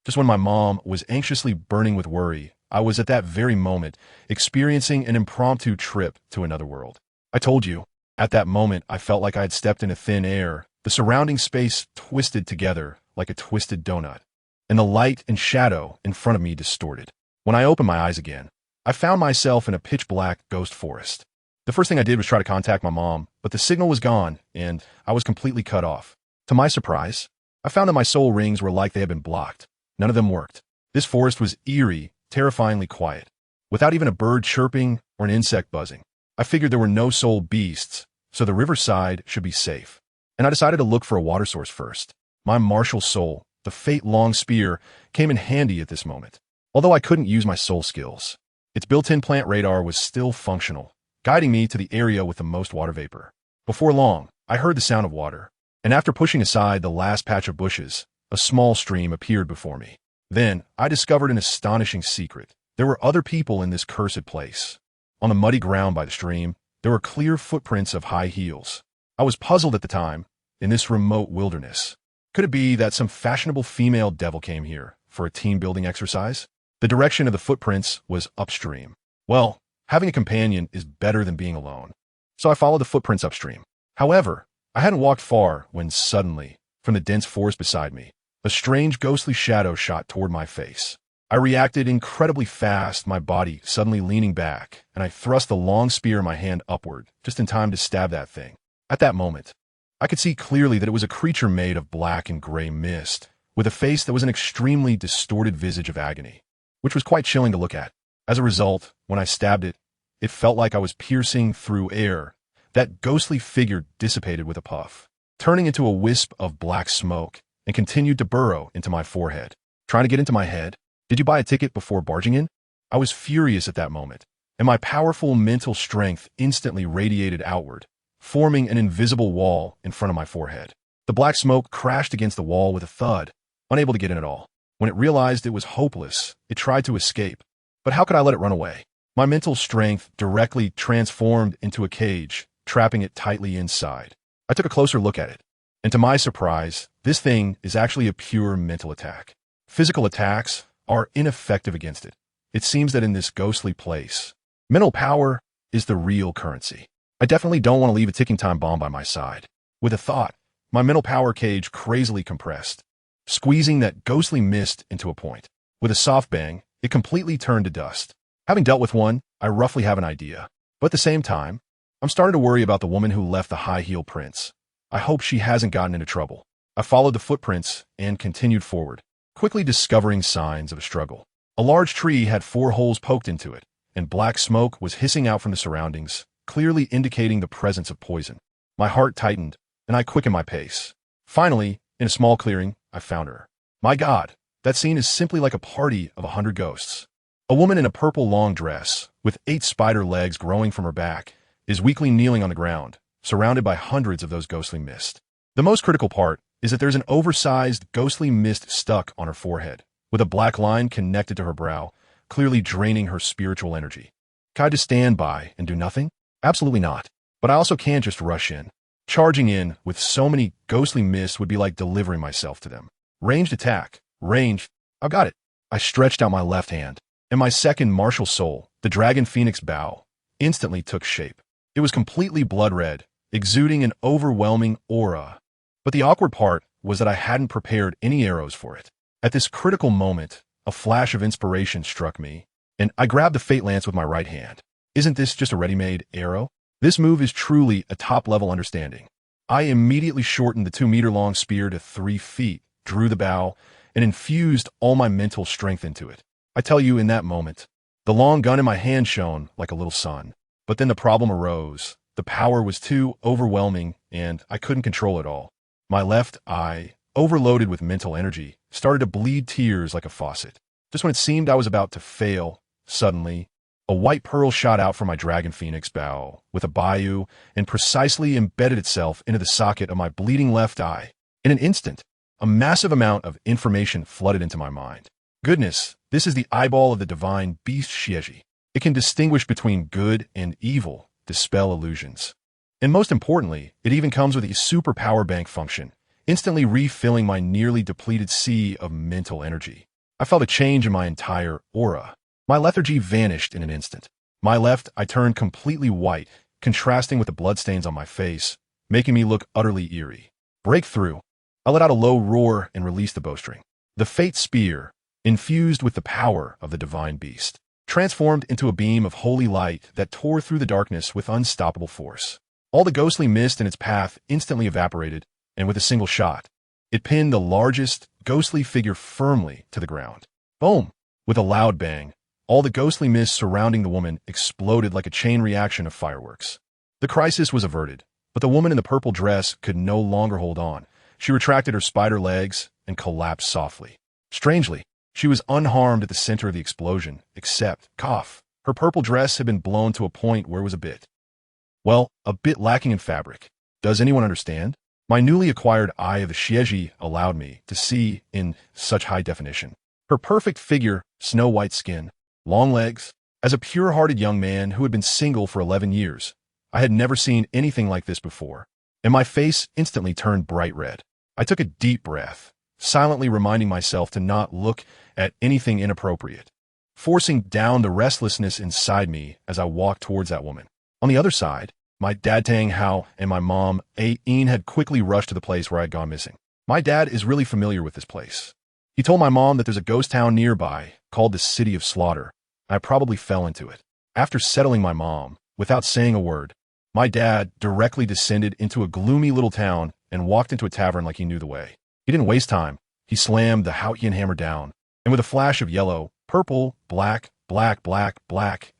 Just when my mom was anxiously burning with worry, I was at that very moment experiencing an impromptu trip to another world. I told you, at that moment I felt like I had stepped into thin air. The surrounding space twisted together like a twisted donut, and the light and shadow in front of me distorted. When I opened my eyes again, I found myself in a pitch-black ghost forest. The first thing I did was try to contact my mom, but the signal was gone, and I was completely cut off. To my surprise, I found that my soul rings were like they had been blocked. None of them worked. This forest was eerie, terrifyingly quiet, without even a bird chirping or an insect buzzing. I figured there were no soul beasts, so the riverside should be safe. And I decided to look for a water source first. My martial soul, the fate-long spear, came in handy at this moment. Although I couldn't use my soul skills, its built-in plant radar was still functional, guiding me to the area with the most water vapor. Before long, I heard the sound of water, and after pushing aside the last patch of bushes, a small stream appeared before me. Then, I discovered an astonishing secret. There were other people in this cursed place. On the muddy ground by the stream, there were clear footprints of high heels. I was puzzled at the time, in this remote wilderness. Could it be that some fashionable female devil came here for a team-building exercise? The direction of the footprints was upstream. Well, having a companion is better than being alone. So I followed the footprints upstream. However, I hadn't walked far when suddenly, from the dense forest beside me, A strange ghostly shadow shot toward my face. I reacted incredibly fast, my body suddenly leaning back, and I thrust the long spear in my hand upward, just in time to stab that thing. At that moment, I could see clearly that it was a creature made of black and gray mist, with a face that was an extremely distorted visage of agony, which was quite chilling to look at. As a result, when I stabbed it, it felt like I was piercing through air. That ghostly figure dissipated with a puff, turning into a wisp of black smoke, and continued to burrow into my forehead, trying to get into my head. Did you buy a ticket before barging in? I was furious at that moment, and my powerful mental strength instantly radiated outward, forming an invisible wall in front of my forehead. The black smoke crashed against the wall with a thud, unable to get in at all. When it realized it was hopeless, it tried to escape. But how could I let it run away? My mental strength directly transformed into a cage, trapping it tightly inside. I took a closer look at it, and to my surprise, this thing is actually a pure mental attack. Physical attacks are ineffective against it. It seems that in this ghostly place, mental power is the real currency. I definitely don't want to leave a ticking time bomb by my side. With a thought, my mental power cage crazily compressed, squeezing that ghostly mist into a point. With a soft bang, it completely turned to dust. Having dealt with one, I roughly have an idea. But at the same time, I'm starting to worry about the woman who left the high-heel prints. I hope she hasn't gotten into trouble. I followed the footprints and continued forward, quickly discovering signs of a struggle. A large tree had 4 holes poked into it, and black smoke was hissing out from the surroundings, clearly indicating the presence of poison. My heart tightened, and I quickened my pace. Finally, in a small clearing, I found her. My God, that scene is simply like a party of 100 ghosts. A woman in a purple long dress, with 8 spider legs growing from her back, is weakly kneeling on the ground, surrounded by hundreds of those ghostly mist. The most critical part is that there's an oversized ghostly mist stuck on her forehead, with a black line connected to her brow, clearly draining her spiritual energy. Can I just stand by and do nothing? Absolutely not. But I also can't just rush in. Charging in with so many ghostly mists would be like delivering myself to them. Ranged attack. Ranged. I've got it. I stretched out my left hand, and my second martial soul, the dragon phoenix bow, instantly took shape. It was completely blood red, exuding an overwhelming aura. But the awkward part was that I hadn't prepared any arrows for it. At this critical moment, a flash of inspiration struck me, and I grabbed the Fate Lance with my right hand. Isn't this just a ready-made arrow? This move is truly a top-level understanding. I immediately shortened the 2-meter-long spear to 3 feet, drew the bow, and infused all my mental strength into it. I tell you, in that moment, the long gun in my hand shone like a little sun. But then the problem arose. The power was too overwhelming, and I couldn't control it all. My left eye, overloaded with mental energy, started to bleed tears like a faucet. Just when it seemed I was about to fail, suddenly, a white pearl shot out from my dragon phoenix bow with a bayou and precisely embedded itself into the socket of my bleeding left eye. In an instant, a massive amount of information flooded into my mind. Goodness, this is the eyeball of the divine beast Xieji. It can distinguish between good and evil, dispel illusions. And most importantly, it even comes with a super power bank function, instantly refilling my nearly depleted sea of mental energy. I felt a change in my entire aura. My lethargy vanished in an instant. My left eye turned completely white, contrasting with the bloodstains on my face, making me look utterly eerie. Breakthrough. I let out a low roar and released the bowstring. The Fate Spear, infused with the power of the divine beast, transformed into a beam of holy light that tore through the darkness with unstoppable force. All the ghostly mist in its path instantly evaporated, and with a single shot, it pinned the largest, ghostly figure firmly to the ground. Boom! With a loud bang, all the ghostly mist surrounding the woman exploded like a chain reaction of fireworks. The crisis was averted, but the woman in the purple dress could no longer hold on. She retracted her spider legs and collapsed softly. Strangely, she was unharmed at the center of the explosion, except, her purple dress had been blown to a point where it was a bit lacking in fabric. Does anyone understand? My newly acquired eye of the Xieji allowed me to see in such high definition. Her perfect figure, snow-white skin, long legs. As a pure-hearted young man who had been single for 11 years, I had never seen anything like this before, and my face instantly turned bright red. I took a deep breath, silently reminding myself to not look at anything inappropriate, forcing down the restlessness inside me as I walked towards that woman. On the other side, my dad Tang Hao and my mom Ain had quickly rushed to the place where I had gone missing. My dad is really familiar with this place. He told my mom that there's a ghost town nearby called the City of Slaughter. I probably fell into it. After settling my mom, without saying a word, my dad directly descended into a gloomy little town and walked into a tavern like he knew the way. He didn't waste time. He slammed the Houtian hammer down, and with a flash of yellow, purple, black,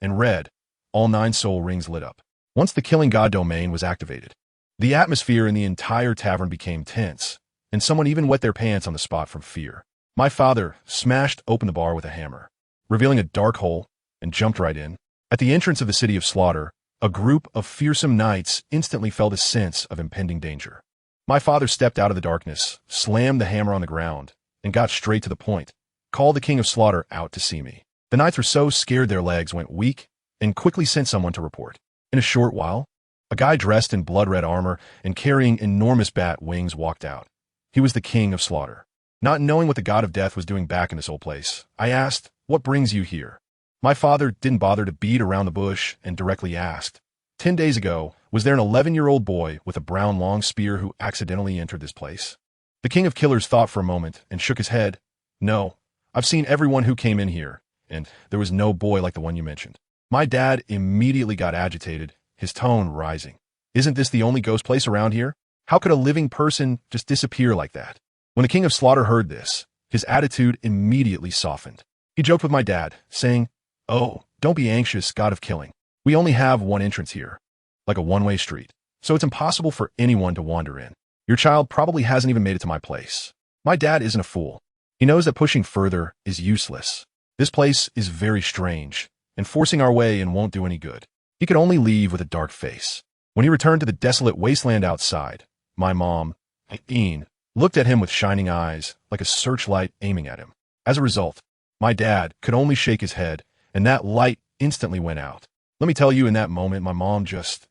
and red, all 9 soul rings lit up. Once the Killing God domain was activated, the atmosphere in the entire tavern became tense, and someone even wet their pants on the spot from fear. My father smashed open the bar with a hammer, revealing a dark hole, and jumped right in. At the entrance of the City of Slaughter, a group of fearsome knights instantly felt a sense of impending danger. My father stepped out of the darkness, slammed the hammer on the ground, and got straight to the point. Called the King of Slaughter out to see me. The knights were so scared their legs went weak and quickly sent someone to report. In a short while, a guy dressed in blood-red armor and carrying enormous bat wings walked out. He was the King of Slaughter. Not knowing what the God of Death was doing back in this old place, I asked, "What brings you here?" My father didn't bother to beat around the bush and directly asked, 10 days ago, was there an 11-year-old boy with a brown long spear who accidentally entered this place? The King of Killers thought for a moment and shook his head. No, I've seen everyone who came in here, and there was no boy like the one you mentioned. My dad immediately got agitated, his tone rising. Isn't this the only ghost place around here? How could a living person just disappear like that? When the King of Slaughter heard this, his attitude immediately softened. He joked with my dad, saying, "Oh, don't be anxious, God of Killing. We only have one entrance here, like a one-way street, so it's impossible for anyone to wander in. Your child probably hasn't even made it to my place." My dad isn't a fool. He knows that pushing further is useless. This place is very strange, and forcing our way in won't do any good. He could only leave with a dark face. When he returned to the desolate wasteland outside, my mom, Ian, looked at him with shining eyes, like a searchlight aiming at him. As a result, my dad could only shake his head, and that light instantly went out. Let me tell you, in that moment, my mom just,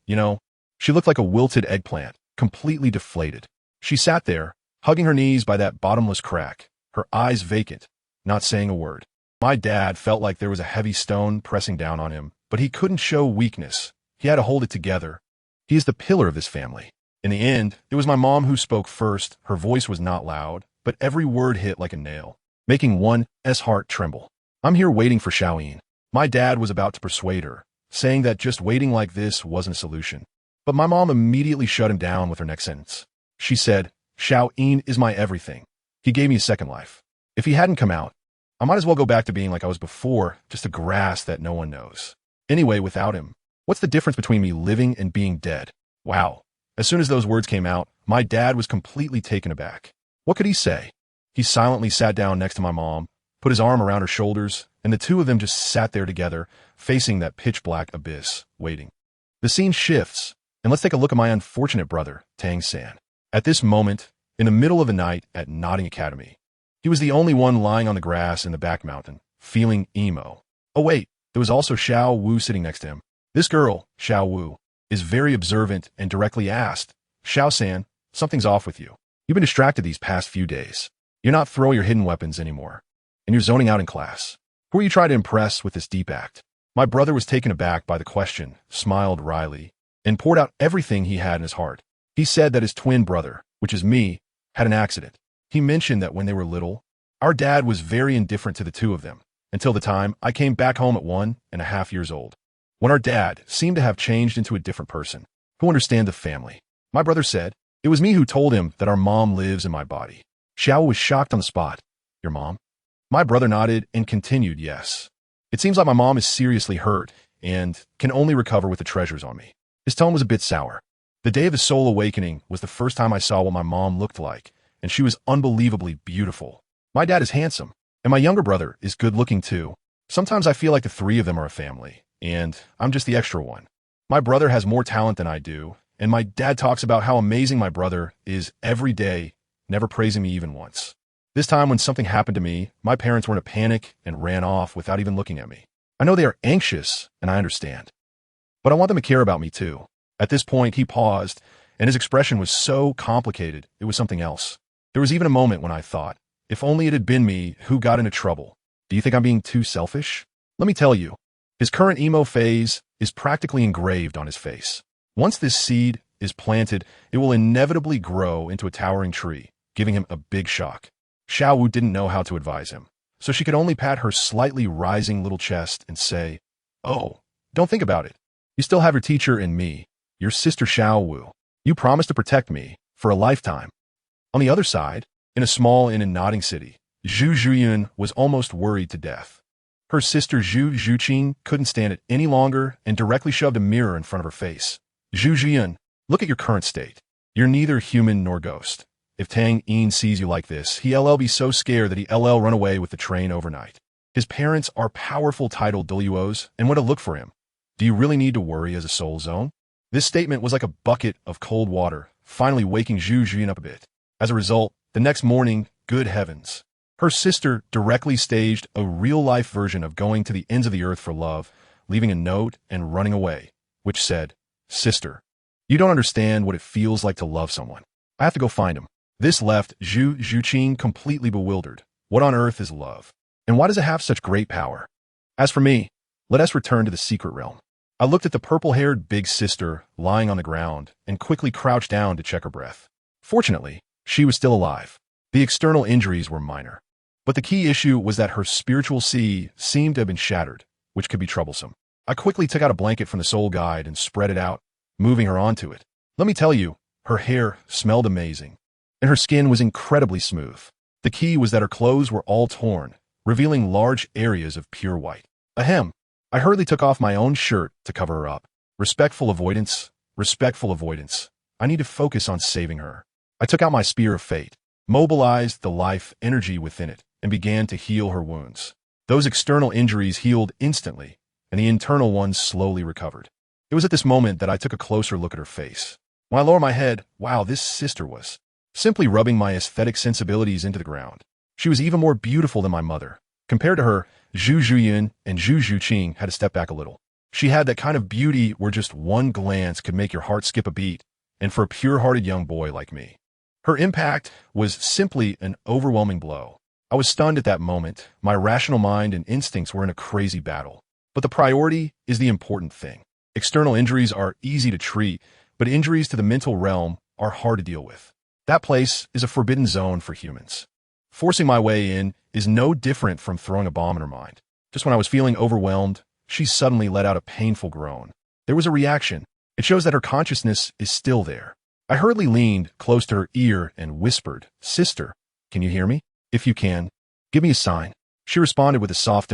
she looked like a wilted eggplant, completely deflated. She sat there, hugging her knees by that bottomless crack, her eyes vacant, not saying a word. My dad felt like there was a heavy stone pressing down on him, but he couldn't show weakness. He had to hold it together. He is the pillar of this family. In the end, it was my mom who spoke first. Her voice was not loud, but every word hit like a nail, making one's heart tremble. "I'm here waiting for Xiaoyin." My dad was about to persuade her, saying that just waiting like this wasn't a solution. But my mom immediately shut him down with her next sentence. She said, "Xiaoyin is my everything. He gave me a second life. If he hadn't come out, I might as well go back to being like I was before, just a grass that no one knows. Anyway, without him, what's the difference between me living and being dead?" Wow. As soon as those words came out, my dad was completely taken aback. What could he say? He silently sat down next to my mom, put his arm around her shoulders, and the two of them just sat there together, facing that pitch-black abyss, waiting. The scene shifts, and let's take a look at my unfortunate brother, Tang San. At this moment, in the middle of the night at Nodding Academy, he was the only one lying on the grass in the back mountain, feeling emo. Oh wait, there was also Xiao Wu sitting next to him. This girl, Xiao Wu, is very observant and directly asked, "Xiao San, something's off with you. You've been distracted these past few days. You're not throwing your hidden weapons anymore, and you're zoning out in class. Who are you trying to impress with this deep act?" My brother was taken aback by the question, smiled wryly, and poured out everything he had in his heart. He said that his twin brother, which is me, had an accident. He mentioned that when they were little, our dad was very indifferent to the two of them, until the time I came back home at 1.5 years old, when our dad seemed to have changed into a different person, who understand the family. My brother said, "It was me who told him that our mom lives in my body." Xiao was shocked on the spot. "Your mom?" My brother nodded and continued, "Yes. It seems like my mom is seriously hurt and can only recover with the treasures on me." His tone was a bit sour. The day of his soul awakening was the first time I saw what my mom looked like, and she was unbelievably beautiful. My dad is handsome, and my younger brother is good-looking too. Sometimes I feel like the three of them are a family, and I'm just the extra one. My brother has more talent than I do, and my dad talks about how amazing my brother is every day, never praising me even once. This time when something happened to me, my parents were in a panic and ran off without even looking at me. I know they are anxious, and I understand. But I want them to care about me too. At this point, he paused, and his expression was so complicated, it was something else. There was even a moment when I thought, if only it had been me who got into trouble. Do you think I'm being too selfish? Let me tell you, his current emo phase is practically engraved on his face. Once this seed is planted, it will inevitably grow into a towering tree, giving him a big shock. Xiao Wu didn't know how to advise him, so she could only pat her slightly rising little chest and say, "Oh, don't think about it. You still have your teacher and me, your sister Xiao Wu. You promised to protect me for a lifetime." On the other side, in a small inn in Nodding City, Zhu Zhuyun was almost worried to death. Her sister Zhu Zhuqing couldn't stand it any longer and directly shoved a mirror in front of her face. "Zhu Zhuyun, look at your current state. You're neither human nor ghost. If Tang Yin sees you like this, he'll be so scared that he'll run away with the train overnight. His parents are powerful titled Douluos and want to look for him. Do you really need to worry as a soul zone?" This statement was like a bucket of cold water, finally waking Zhu Zhuyun up a bit. As a result, the next morning, good heavens, her sister directly staged a real-life version of going to the ends of the earth for love, leaving a note and running away, which said, "Sister, you don't understand what it feels like to love someone. I have to go find him." This left Zhu Zhuqing completely bewildered. What on earth is love? And why does it have such great power? As for me, let us return to the secret realm. I looked at the purple-haired big sister lying on the ground and quickly crouched down to check her breath. Fortunately, she was still alive. The external injuries were minor. But the key issue was that her spiritual sea seemed to have been shattered, which could be troublesome. I quickly took out a blanket from the soul guide and spread it out, moving her onto it. Let me tell you, her hair smelled amazing, and her skin was incredibly smooth. The key was that her clothes were all torn, revealing large areas of pure white. Ahem. I hurriedly took off my own shirt to cover her up. Respectful avoidance, respectful avoidance. I need to focus on saving her. I took out my spear of fate, mobilized the life energy within it, and began to heal her wounds. Those external injuries healed instantly, and the internal ones slowly recovered. It was at this moment that I took a closer look at her face. When I lowered my head, wow, this sister was simply rubbing my aesthetic sensibilities into the ground. She was even more beautiful than my mother. Compared to her, Zhu Zhuyun and Zhu Zhuqing had to step back a little. She had that kind of beauty where just one glance could make your heart skip a beat, and for a pure-hearted young boy like me. Her impact was simply an overwhelming blow. I was stunned at that moment. My rational mind and instincts were in a crazy battle. But the priority is the important thing. External injuries are easy to treat, but injuries to the mental realm are hard to deal with. That place is a forbidden zone for humans. Forcing my way in is no different from throwing a bomb in her mind. Just when I was feeling overwhelmed, she suddenly let out a painful groan. There was a reaction. It shows that her consciousness is still there. I hurriedly leaned close to her ear and whispered, "Sister, can you hear me? If you can, give me a sign." She responded with a soft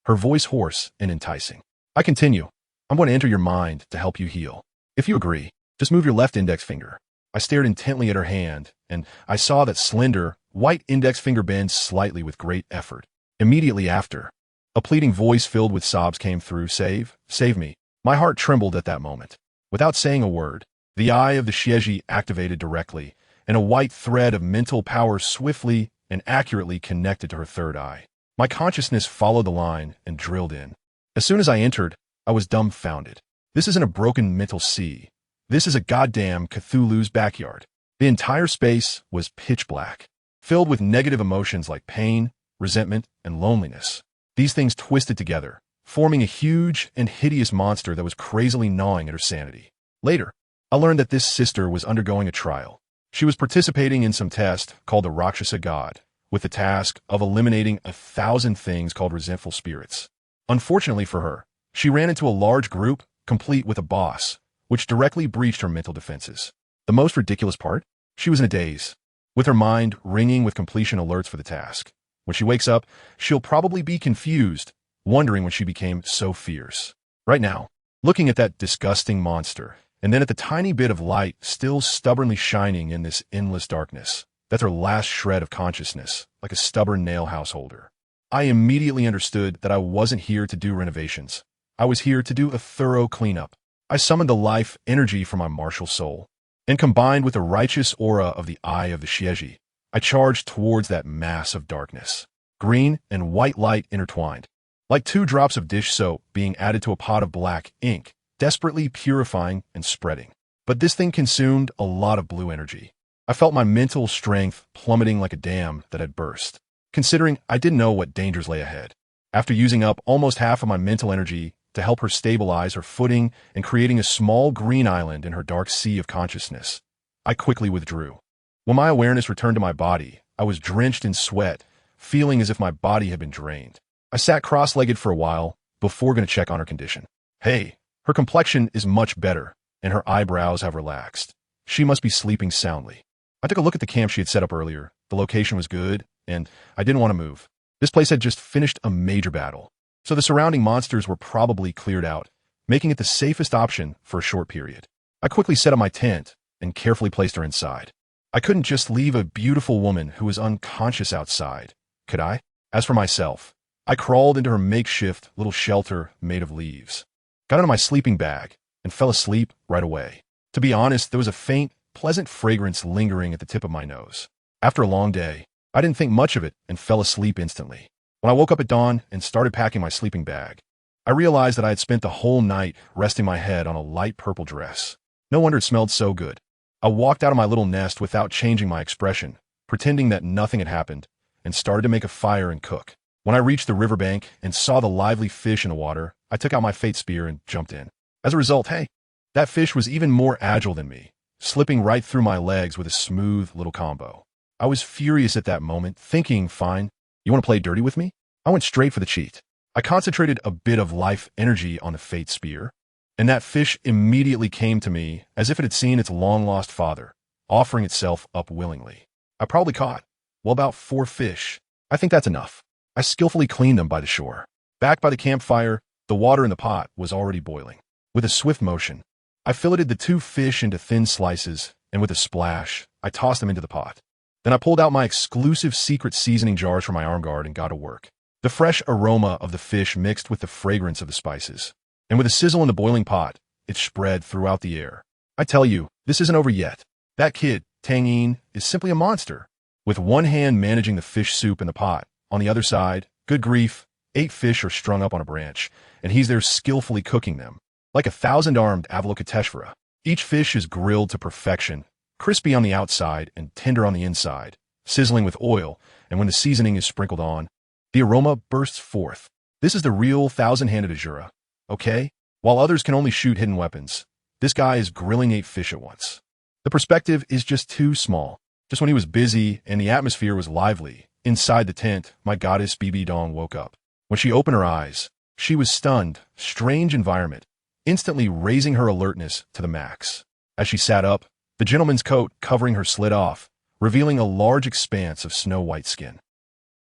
her voice hoarse and enticing. I continue. "I'm going to enter your mind to help you heal. If you agree, just move your left index finger." I stared intently at her hand, and I saw that slender, white index finger bend slightly with great effort. Immediately after, a pleading voice filled with sobs came through, save me." My heart trembled at that moment. Without saying a word, the eye of the Xieji activated directly, and a white thread of mental power swiftly and accurately connected to her third eye. My consciousness followed the line and drilled in. As soon as I entered, I was dumbfounded. This isn't a broken mental sea. This is a goddamn Cthulhu's backyard. The entire space was pitch black, filled with negative emotions like pain, resentment, and loneliness. These things twisted together, forming a huge and hideous monster that was crazily gnawing at her sanity. Later, I learned that this sister was undergoing a trial. She was participating in some test called the Rakshasa God, with the task of eliminating 1,000 things called resentful spirits. Unfortunately for her, she ran into a large group, complete with a boss, which directly breached her mental defenses. The most ridiculous part? She was in a daze, with her mind ringing with completion alerts for the task. When she wakes up, she'll probably be confused, wondering when she became so fierce. Right now, looking at that disgusting monster, and then at the tiny bit of light still stubbornly shining in this endless darkness, that's her last shred of consciousness, like a stubborn nail householder. I immediately understood that I wasn't here to do renovations. I was here to do a thorough cleanup. I summoned the life energy from my martial soul, and combined with the righteous aura of the eye of the Xieji, I charged towards that mass of darkness. Green and white light intertwined, like 2 drops of dish soap being added to a pot of black ink, desperately purifying and spreading. But this thing consumed a lot of blue energy. I felt my mental strength plummeting like a dam that had burst, considering I didn't know what dangers lay ahead. After using up almost half of my mental energy to help her stabilize her footing and creating a small green island in her dark sea of consciousness, I quickly withdrew. When my awareness returned to my body, I was drenched in sweat, feeling as if my body had been drained. I sat cross-legged for a while before going to check on her condition. Hey, her complexion is much better, and her eyebrows have relaxed. She must be sleeping soundly. I took a look at the camp she had set up earlier. The location was good, and I didn't want to move. This place had just finished a major battle, so the surrounding monsters were probably cleared out, making it the safest option for a short period. I quickly set up my tent and carefully placed her inside. I couldn't just leave a beautiful woman who was unconscious outside, could I? As for myself, I crawled into her makeshift little shelter made of leaves, got into my sleeping bag, and fell asleep right away. To be honest, there was a faint, pleasant fragrance lingering at the tip of my nose. After a long day, I didn't think much of it and fell asleep instantly. When I woke up at dawn and started packing my sleeping bag, I realized that I had spent the whole night resting my head on a light purple dress. No wonder it smelled so good. I walked out of my little nest without changing my expression, pretending that nothing had happened, and started to make a fire and cook. When I reached the riverbank and saw the lively fish in the water, I took out my fate spear and jumped in. As a result, hey, that fish was even more agile than me, slipping right through my legs with a smooth little combo. I was furious at that moment, thinking, fine, you want to play dirty with me? I went straight for the cheat. I concentrated a bit of life energy on the fate spear, and that fish immediately came to me as if it had seen its long-lost father, offering itself up willingly. I probably caught, well, about 4 fish. I think that's enough. I skillfully cleaned them by the shore. Back by the campfire, the water in the pot was already boiling. With a swift motion, I filleted the 2 fish into thin slices, and with a splash, I tossed them into the pot. Then I pulled out my exclusive secret seasoning jars from my arm guard and got to work. The fresh aroma of the fish mixed with the fragrance of the spices, and with a sizzle in the boiling pot, it spread throughout the air. I tell you, this isn't over yet. That kid, Tang, is simply a monster. With one hand managing the fish soup in the pot, on the other side, good grief, 8 fish are strung up on a branch, and he's there skillfully cooking them. Like a 1,000-armed Avalokiteshvara. Each fish is grilled to perfection, crispy on the outside and tender on the inside, sizzling with oil, and when the seasoning is sprinkled on, the aroma bursts forth. This is the real 1,000-handed Azura, okay? While others can only shoot hidden weapons, this guy is grilling 8 fish at once. The perspective is just too small. Just when he was busy and the atmosphere was lively, inside the tent, my goddess Bibi Dong woke up. When she opened her eyes, she was stunned, strange environment, instantly raising her alertness to the max. As she sat up, the gentleman's coat covering her slid off, revealing a large expanse of snow-white skin.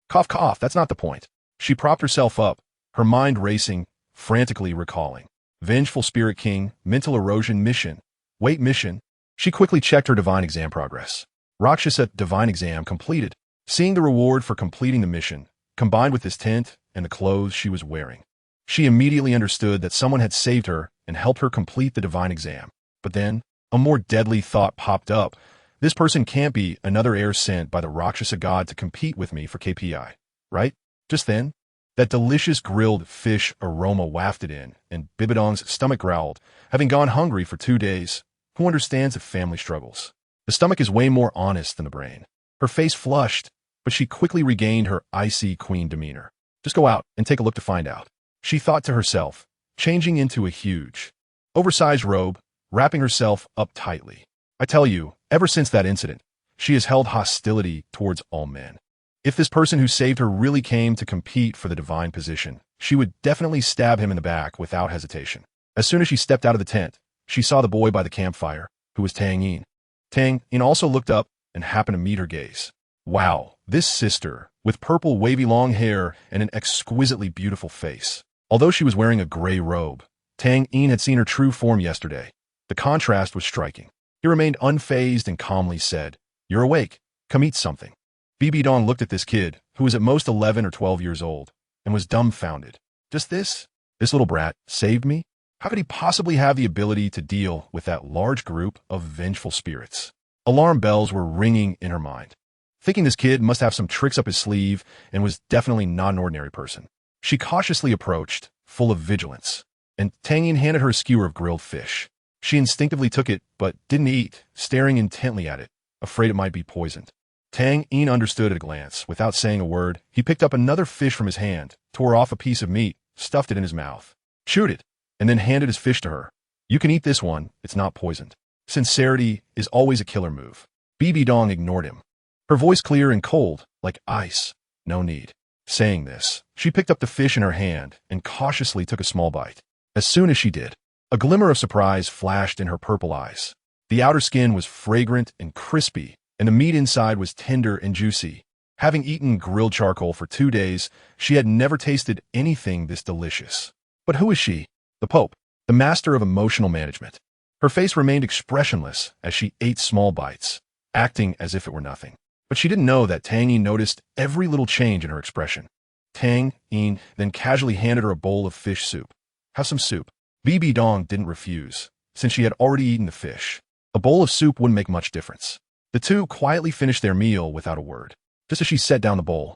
Cough, cough, that's not the point. She propped herself up, her mind racing, frantically recalling. Vengeful Spirit King, mental erosion mission. Wait, mission. She quickly checked her divine exam progress. Rakshasa divine exam completed. Seeing the reward for completing the mission, combined with this tent and the clothes she was wearing, she immediately understood that someone had saved her and helped her complete the divine exam. But then, a more deadly thought popped up. This person can't be another heir sent by the Rakshasa god to compete with me for KPI, right? Just then, that delicious grilled fish aroma wafted in, and Bibidong's stomach growled. Having gone hungry for 2 days, who understands the family struggles? The stomach is way more honest than the brain. Her face flushed, but she quickly regained her icy queen demeanor. Just go out and take a look to find out, she thought to herself, changing into a huge, oversized robe, wrapping herself up tightly. I tell you, ever since that incident, she has held hostility towards all men. If this person who saved her really came to compete for the divine position, she would definitely stab him in the back without hesitation. As soon as she stepped out of the tent, she saw the boy by the campfire, who was Tang. Tang also looked up and happened to meet her gaze. Wow, this sister, with purple wavy long hair and an exquisitely beautiful face. Although she was wearing a gray robe, Tang had seen her true form yesterday. The contrast was striking. He remained unfazed and calmly said, "You're awake. Come eat something." Bibi Dong looked at this kid, who was at most 11 or 12 years old, and was dumbfounded. Just this little brat saved me? How could he possibly have the ability to deal with that large group of vengeful spirits? Alarm bells were ringing in her mind. Thinking this kid must have some tricks up his sleeve and was definitely not an ordinary person, she cautiously approached, full of vigilance, and Tang handed her a skewer of grilled fish. She instinctively took it, but didn't eat, staring intently at it, afraid it might be poisoned. Tang understood at a glance. Without saying a word, he picked up another fish from his hand, tore off a piece of meat, stuffed it in his mouth, chewed it, and then handed his fish to her. "You can eat this one, it's not poisoned." Sincerity is always a killer move. BB Dong ignored him. Her voice clear and cold, like ice. No need. Saying this, she picked up the fish in her hand and cautiously took a small bite. As soon as she did, a glimmer of surprise flashed in her purple eyes. The outer skin was fragrant and crispy, and the meat inside was tender and juicy. Having eaten grilled charcoal for 2 days, she had never tasted anything this delicious. But who is she? The Pope, the master of emotional management. Her face remained expressionless as she ate small bites, acting as if it were nothing. But she didn't know that Tang Yin noticed every little change in her expression. Tang Yin then casually handed her a bowl of fish soup. Have some soup. BB Dong didn't refuse, since she had already eaten the fish. A bowl of soup wouldn't make much difference. The two quietly finished their meal without a word. Just as she set down the bowl,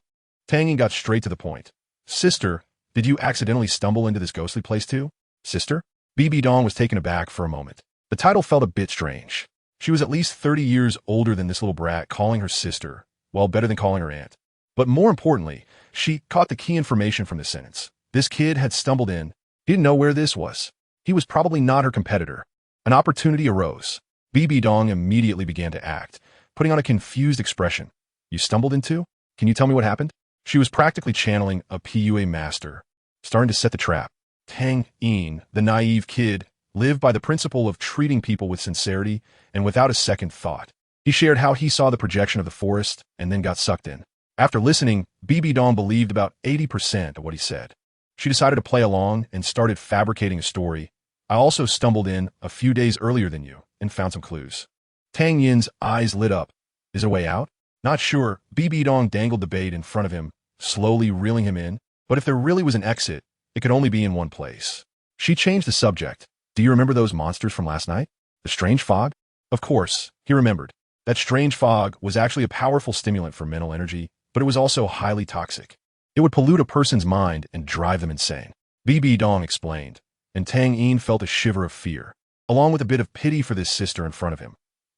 Tang Yin got straight to the point. Sister, did you accidentally stumble into this ghostly place too? Sister? BB Dong was taken aback for a moment. The title felt a bit strange. She was at least 30 years older than this little brat, calling her sister, well, better than calling her aunt. But more importantly, she caught the key information from this sentence. This kid had stumbled in. He didn't know where this was. He was probably not her competitor. An opportunity arose. BB Dong immediately began to act, putting on a confused expression. You stumbled into? Can you tell me what happened? She was practically channeling a PUA master, starting to set the trap. Tang Yin, the naive kid, lived by the principle of treating people with sincerity and without a second thought. He shared how he saw the projection of the forest and then got sucked in. After listening, BB Dong believed about 80% of what he said. She decided to play along and started fabricating a story. I also stumbled in a few days earlier than you and found some clues. Tang Yin's eyes lit up. Is there a way out? Not sure. BB Dong dangled the bait in front of him, slowly reeling him in. But if there really was an exit, it could only be in one place. She changed the subject. Do you remember those monsters from last night? The strange fog? Of course, he remembered. That strange fog was actually a powerful stimulant for mental energy, but it was also highly toxic. It would pollute a person's mind and drive them insane. BB Dong explained, and Tang Yin felt a shiver of fear, along with a bit of pity for this sister in front of him.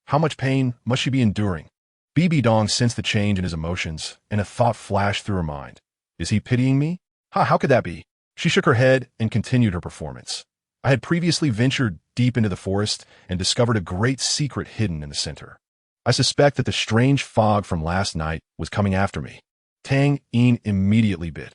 How much pain must she be enduring? BB Dong sensed the change in his emotions, and a thought flashed through her mind. Is he pitying me? How could that be? She shook her head and continued her performance. I had previously ventured deep into the forest and discovered a great secret hidden in the center. I suspect that the strange fog from last night was coming after me. Tang Yin immediately bit.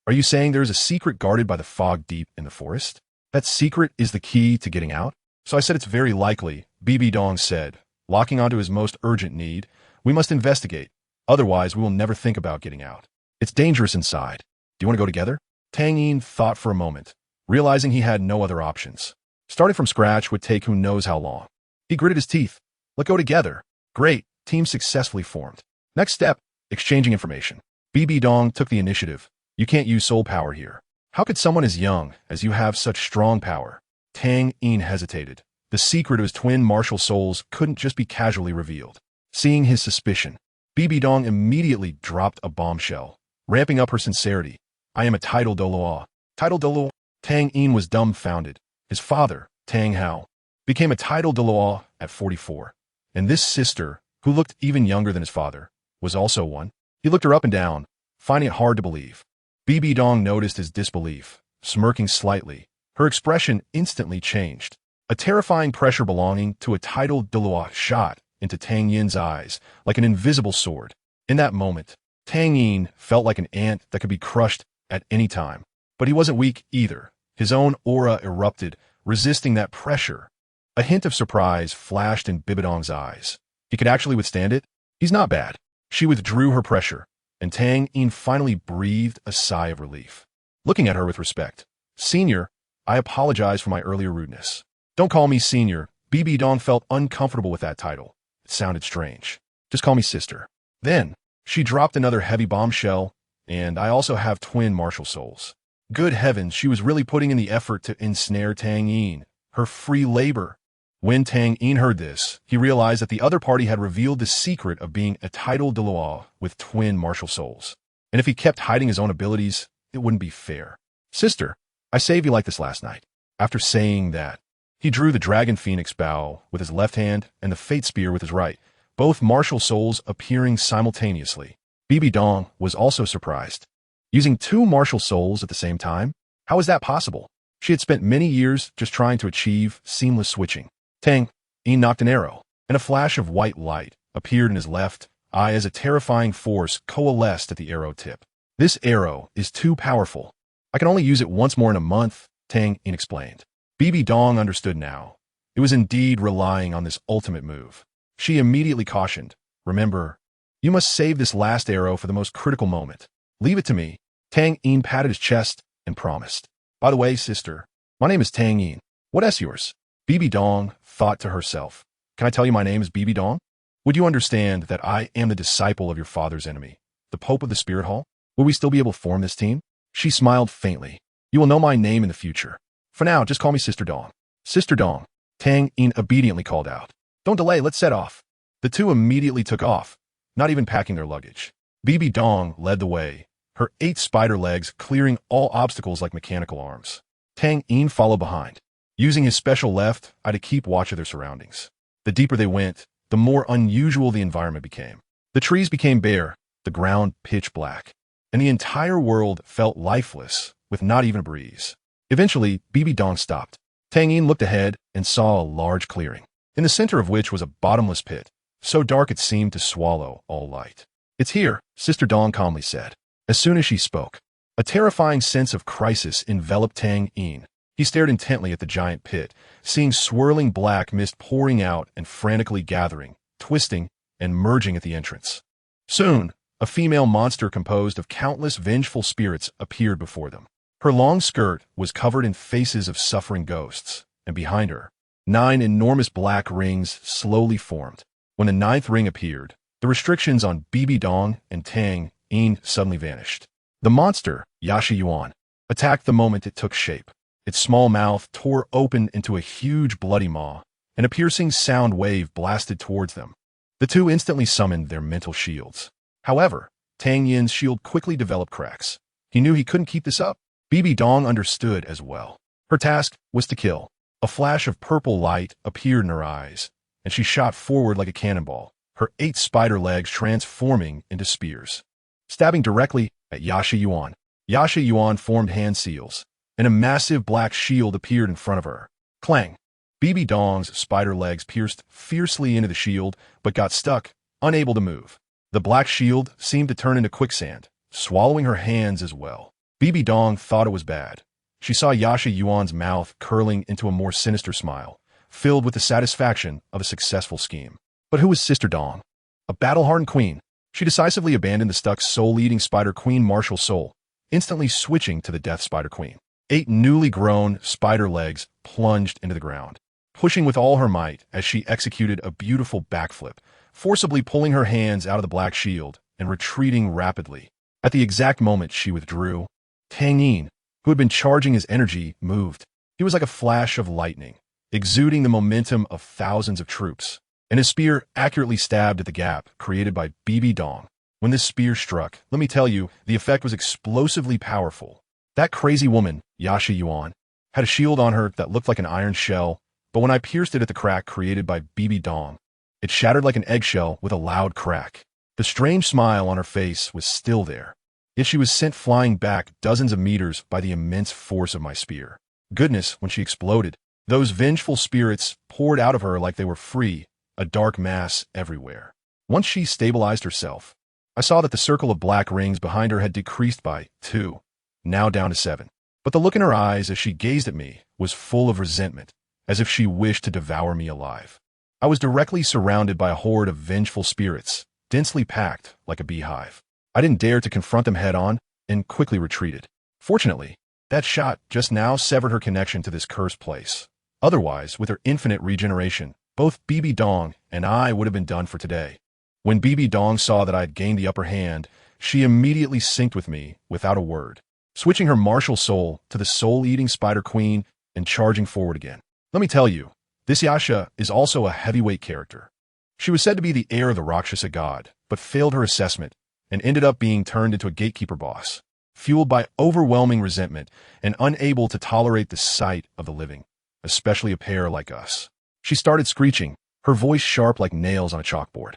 Are you saying there is a secret guarded by the fog deep in the forest? That secret is the key to getting out? So I said it's very likely, BB Dong said, locking onto his most urgent need. We must investigate. Otherwise, we will never think about getting out. It's dangerous inside. Do you want to go together? Tang Yin thought for a moment, realizing he had no other options. Starting from scratch would take who knows how long. He gritted his teeth. Let's go together. Great. Team successfully formed. Next step, exchanging information. BB Dong took the initiative. You can't use soul power here. How could someone as young as you have such strong power? Tang Yin hesitated. The secret of his twin martial souls couldn't just be casually revealed. Seeing his suspicion, BB Dong immediately dropped a bombshell, ramping up her sincerity. I am a title Douluo. Title Douluo? Tang Yin was dumbfounded. His father, Tang Hao, became a title Douluo at 44. And this sister, who looked even younger than his father, was also one. He looked her up and down, finding it hard to believe. BB Dong noticed his disbelief, smirking slightly. Her expression instantly changed. A terrifying pressure belonging to a title Douluo shot into Tang Yin's eyes like an invisible sword. In that moment, Tang Yin felt like an ant that could be crushed at any time. But he wasn't weak either. His own aura erupted, resisting that pressure. A hint of surprise flashed in BB Dong's eyes. He could actually withstand it? He's not bad. She withdrew her pressure, and Tang Yin finally breathed a sigh of relief. Looking at her with respect. Senior, I apologize for my earlier rudeness. Don't call me senior. BB Dong felt uncomfortable with that title. It sounded strange. Just call me sister. Then, she dropped another heavy bombshell, and I also have twin martial souls. Good heavens, she was really putting in the effort to ensnare Tang Yin. Her free labor. When Tang Yin heard this, he realized that the other party had revealed the secret of being a title Douluo with twin martial souls. And if he kept hiding his own abilities, it wouldn't be fair. Sister, I saved you like this last night. After saying that, he drew the Dragon Phoenix bow with his left hand and the Fate Spear with his right, both martial souls appearing simultaneously. BB Dong was also surprised. Using two martial souls at the same time? How is that possible? She had spent many years just trying to achieve seamless switching. Tang Yin knocked an arrow, and a flash of white light appeared in his left eye as a terrifying force coalesced at the arrow tip. This arrow is too powerful. I can only use it once more in a month, Tang Yin explained. Bibi Dong understood now. It was indeed relying on this ultimate move. She immediately cautioned, remember, you must save this last arrow for the most critical moment. Leave it to me. Tang Yin patted his chest and promised. By the way, sister, my name is Tang Yin. What's yours? Bibi Dong thought to herself. Can I tell you my name is Bibi Dong? Would you understand that I am the disciple of your father's enemy, the Pope of the Spirit Hall? Will we still be able to form this team? She smiled faintly. You will know my name in the future. For now, just call me Sister Dong. Sister Dong, Tang Yin obediently called out. Don't delay, let's set off. The two immediately took off, not even packing their luggage. Bibi Dong led the way, her 8 spider legs clearing all obstacles like mechanical arms. Tang Yin followed behind, using his special left eye to keep watch of their surroundings. The deeper they went, the more unusual the environment became. The trees became bare, the ground pitch black, and the entire world felt lifeless, with not even a breeze. Eventually, Bibi Dong stopped. Tang Yin looked ahead and saw a large clearing, in the center of which was a bottomless pit, so dark it seemed to swallow all light. It's here, Sister Dong calmly said. As soon as she spoke, a terrifying sense of crisis enveloped Tang Yin. He stared intently at the giant pit, seeing swirling black mist pouring out and frantically gathering, twisting, and merging at the entrance. Soon, a female monster composed of countless vengeful spirits appeared before them. Her long skirt was covered in faces of suffering ghosts, and behind her, 9 enormous black rings slowly formed. When the 9th ring appeared, the restrictions on Bibi Dong and Tang Yin suddenly vanished. The monster, Yashi Yuan, attacked the moment it took shape. Its small mouth tore open into a huge bloody maw, and a piercing sound wave blasted towards them. The two instantly summoned their mental shields. However, Tang Yin's shield quickly developed cracks. He knew he couldn't keep this up. Bibi Dong understood as well. Her task was to kill. A flash of purple light appeared in her eyes, and she shot forward like a cannonball, her 8 spider legs transforming into spears. Stabbing directly at Yashi Yuan. Yashi Yuan formed hand seals, and a massive black shield appeared in front of her. Clang! Bibi Dong's spider legs pierced fiercely into the shield, but got stuck, unable to move. The black shield seemed to turn into quicksand, swallowing her hands as well. Bibi Dong thought it was bad. She saw Yashi Yuan's mouth curling into a more sinister smile, filled with the satisfaction of a successful scheme. But who was Sister Dong? A battle-hardened queen. She decisively abandoned the stuck soul-eating spider queen Martial Soul, instantly switching to the death spider queen. 8 newly grown spider legs plunged into the ground, pushing with all her might as she executed a beautiful backflip, forcibly pulling her hands out of the black shield and retreating rapidly. At the exact moment she withdrew, Tang Yin, who had been charging his energy, moved. He was like a flash of lightning, exuding the momentum of thousands of troops, and his spear accurately stabbed at the gap created by Bibi Dong. When this spear struck, let me tell you, the effect was explosively powerful. That crazy woman, Yashi Yuan, had a shield on her that looked like an iron shell, but when I pierced it at the crack created by Bibi Dong, it shattered like an eggshell with a loud crack. The strange smile on her face was still there, yet she was sent flying back dozens of meters by the immense force of my spear. Goodness, when she exploded, those vengeful spirits poured out of her like they were free, a dark mass everywhere. Once she stabilized herself, I saw that the circle of black rings behind her had decreased by 2, now down to 7. But the look in her eyes as she gazed at me was full of resentment, as if she wished to devour me alive. I was directly surrounded by a horde of vengeful spirits, densely packed like a beehive. I didn't dare to confront them head-on and quickly retreated. Fortunately, that shot just now severed her connection to this cursed place. Otherwise, with her infinite regeneration, both Bibi Dong and I would have been done for today. When Bibi Dong saw that I had gained the upper hand, she immediately synced with me without a word, switching her martial soul to the soul-eating spider queen and charging forward again. Let me tell you, this Yasha is also a heavyweight character. She was said to be the heir of the Rakshasa god, but failed her assessment and ended up being turned into a gatekeeper boss, fueled by overwhelming resentment and unable to tolerate the sight of the living, especially a pair like us. She started screeching, her voice sharp like nails on a chalkboard.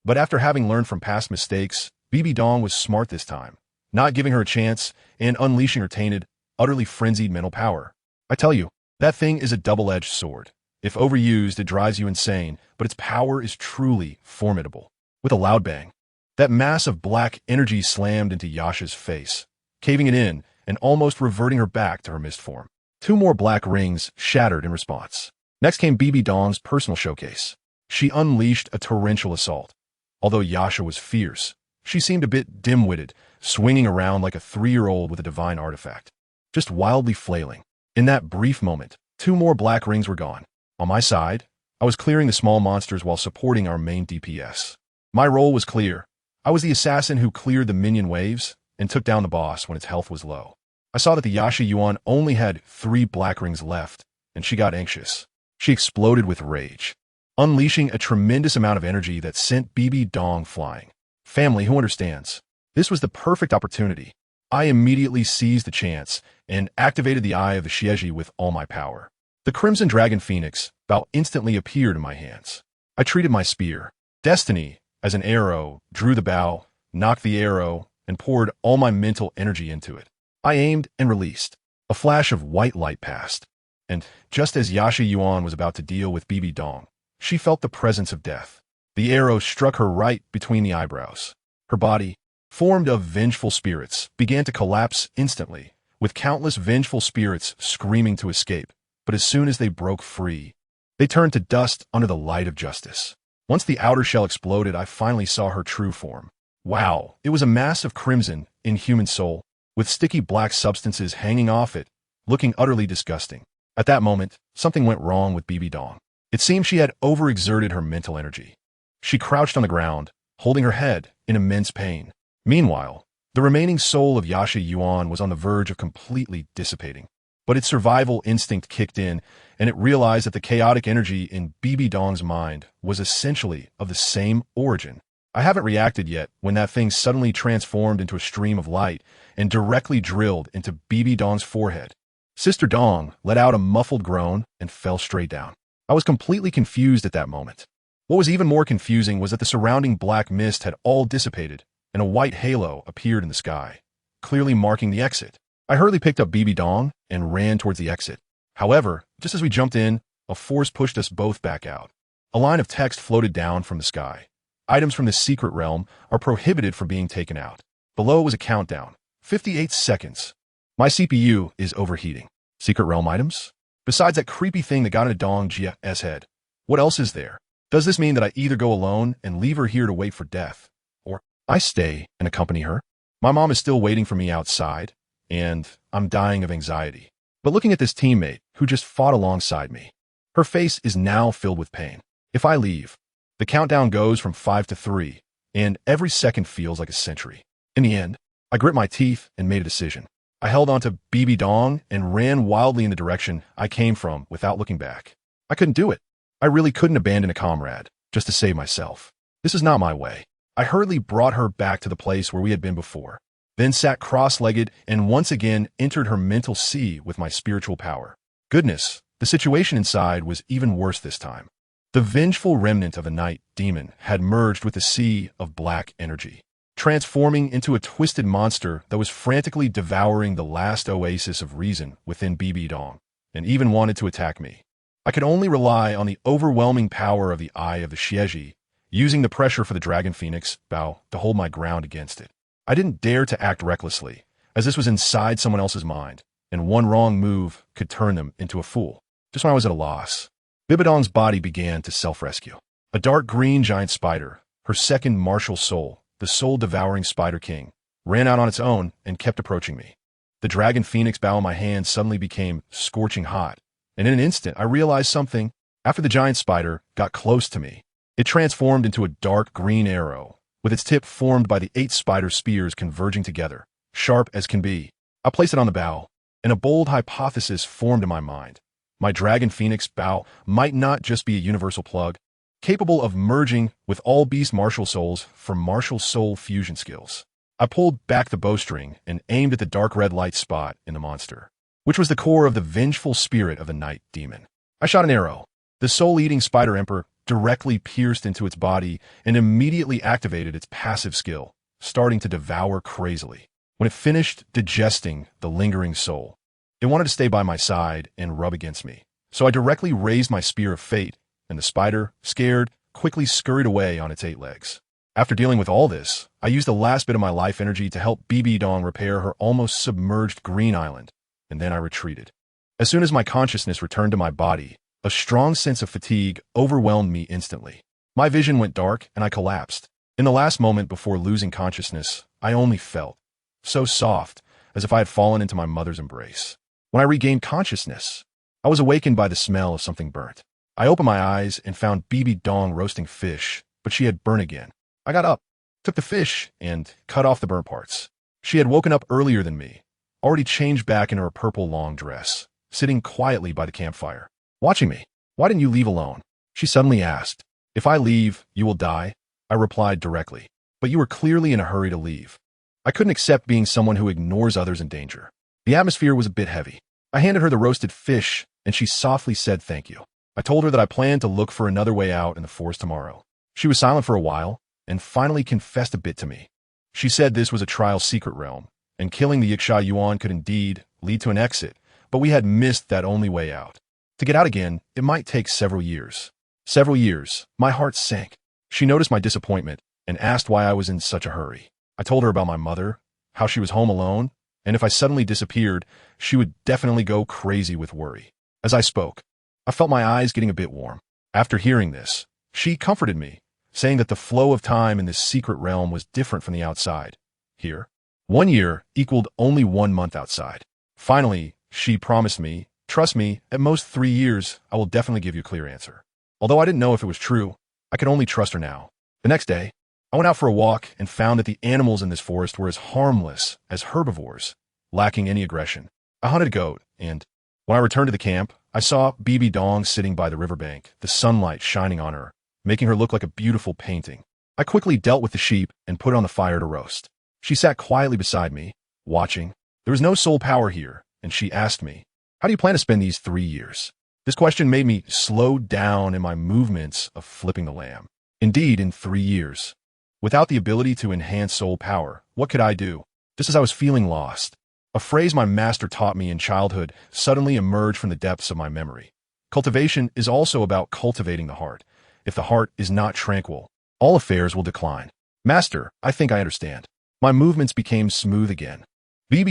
But after having learned from past mistakes, Bibi Dong was smart this time, not giving her a chance and unleashing her tainted, utterly frenzied mental power. I tell you, that thing is a double-edged sword. If overused, it drives you insane, but its power is truly formidable. With a loud bang, that mass of black energy slammed into Yasha's face, caving it in and almost reverting her back to her mist form. 2 more black rings shattered in response. Next came BB Dong's personal showcase. She unleashed a torrential assault. Although Yasha was fierce, she seemed a bit dim-witted, swinging around like a 3-year-old with a divine artifact, just wildly flailing. In that brief moment, 2 more black rings were gone. On my side, I was clearing the small monsters while supporting our main DPS. My role was clear. I was the assassin who cleared the minion waves and took down the boss when its health was low. I saw that the Yasha Yuan only had 3 black rings left, and she got anxious. She exploded with rage, unleashing a tremendous amount of energy that sent BB Dong flying. Family who understands. This was the perfect opportunity. I immediately seized the chance and activated the Eye of the Xieji with all my power. The Crimson Dragon Phoenix bow instantly appeared in my hands. I treated my spear, Destiny, as an arrow, drew the bow, knocked the arrow, and poured all my mental energy into it. I aimed and released. A flash of white light passed, and just as Yasha Yuan was about to deal with BB Dong, she felt the presence of death. The arrow struck her right between the eyebrows. Her body, formed of vengeful spirits, began to collapse instantly, with countless vengeful spirits screaming to escape. But as soon as they broke free, they turned to dust under the light of justice. Once the outer shell exploded, I finally saw her true form. Wow, it was a mass of crimson, inhuman soul, with sticky black substances hanging off it, looking utterly disgusting. At that moment, something went wrong with BB Dong. It seemed she had overexerted her mental energy. She crouched on the ground, holding her head in immense pain. Meanwhile, the remaining soul of Yasha Yuan was on the verge of completely dissipating. But its survival instinct kicked in, and it realized that the chaotic energy in BB Dong's mind was essentially of the same origin. I haven't reacted yet when that thing suddenly transformed into a stream of light and directly drilled into BB Dong's forehead. Sister Dong let out a muffled groan and fell straight down. I was completely confused at that moment. What was even more confusing was that the surrounding black mist had all dissipated, and a white halo appeared in the sky, clearly marking the exit. I hurriedly picked up BB Dong and ran towards the exit. However, just as we jumped in, a force pushed us both back out. A line of text floated down from the sky. Items from this secret realm are prohibited from being taken out. Below was a countdown. 58 seconds. My CPU is overheating. Secret realm items? Besides that creepy thing that got into Dong Jia's head, what else is there? Does this mean that I either go alone and leave her here to wait for death, or I stay and accompany her? My mom is still waiting for me outside, and I'm dying of anxiety. But looking at this teammate who just fought alongside me, her face is now filled with pain. If I leave, the countdown goes from 5 to 3, and every second feels like a century. In the end, I grit my teeth and made a decision. I held onto BB Dong and ran wildly in the direction I came from without looking back. I couldn't do it. I really couldn't abandon a comrade just to save myself. This is not my way. I hurriedly brought her back to the place where we had been before, then sat cross-legged and once again entered her mental sea with my spiritual power. Goodness, the situation inside was even worse this time. The vengeful remnant of a night demon had merged with the sea of black energy, transforming into a twisted monster that was frantically devouring the last oasis of reason within BB Dong, and even wanted to attack me. I could only rely on the overwhelming power of the Eye of the Xieji, using the pressure for the Dragon Phoenix bow to hold my ground against it. I didn't dare to act recklessly, as this was inside someone else's mind, and one wrong move could turn them into a fool. Just when I was at a loss, Bibidong's body began to self-rescue. A dark green giant spider, her second martial soul, the soul-devouring Spider King, ran out on its own and kept approaching me. The Dragon Phoenix bow in my hand suddenly became scorching hot, and in an instant I realized something. After the giant spider got close to me, it transformed into a dark green arrow, with its tip formed by the 8 spider spears converging together, sharp as can be. I placed it on the bow, and a bold hypothesis formed in my mind. My Dragon Phoenix bow might not just be a universal plug, capable of merging with all beast martial souls for martial soul fusion skills. I pulled back the bowstring and aimed at the dark red light spot in the monster, which was the core of the vengeful spirit of the night demon. I shot an arrow. The soul-eating Spider Emperor directly pierced into its body and immediately activated its passive skill, starting to devour crazily. When it finished digesting the lingering soul, it wanted to stay by my side and rub against me, So I directly raised my spear of fate, and the spider, scared, quickly scurried away on its 8 legs. After dealing with all this, I used the last bit of my life energy to help Dong repair her almost submerged green island, and then I retreated. As soon as my consciousness returned to my body, a strong sense of fatigue overwhelmed me instantly. My vision went dark, and I collapsed. In the last moment before losing consciousness, I only felt so soft, as if I had fallen into my mother's embrace. When I regained consciousness, I was awakened by the smell of something burnt. I opened my eyes and found Dong roasting fish, but she had burnt again. I got up, took the fish, and cut off the burnt parts. She had woken up earlier than me, already changed back into her purple long dress, sitting quietly by the campfire, watching me. "Why didn't you leave alone?" she suddenly asked. "If I leave, you will die," I replied directly. "But you were clearly in a hurry to leave." I couldn't accept being someone who ignores others in danger. The atmosphere was a bit heavy. I handed her the roasted fish, and she softly said thank you. I told her that I planned to look for another way out in the forest tomorrow. She was silent for a while, and finally confessed a bit to me. She said this was a trial secret realm, and killing the Yiksha Yuan could indeed lead to an exit, but we had missed that only way out. To get out again, it might take several years. Several years. My heart sank. She noticed my disappointment and asked why I was in such a hurry. I told her about my mother, how she was home alone, and if I suddenly disappeared, she would definitely go crazy with worry. As I spoke, I felt my eyes getting a bit warm. After hearing this, she comforted me, saying that the flow of time in this secret realm was different from the outside. Here, 1 year equaled only 1 month outside. Finally, she promised me, "Trust me, at most 3 years, I will definitely give you a clear answer." Although I didn't know if it was true, I could only trust her now. The next day, I went out for a walk and found that the animals in this forest were as harmless as herbivores, lacking any aggression. I hunted a goat, and when I returned to the camp, I saw Dong sitting by the riverbank, the sunlight shining on her, making her look like a beautiful painting. I quickly dealt with the sheep and put it on the fire to roast. She sat quietly beside me, watching. There was no soul power here, and she asked me, "How do you plan to spend these 3 years?" This question made me slow down in my movements of flipping the lamb. Indeed, in 3 years, without the ability to enhance soul power, what could I do? Just as I was feeling lost, a phrase my master taught me in childhood suddenly emerged from the depths of my memory. Cultivation is also about cultivating the heart. If the heart is not tranquil, all affairs will decline. "Master, I think I understand." My movements became smooth again.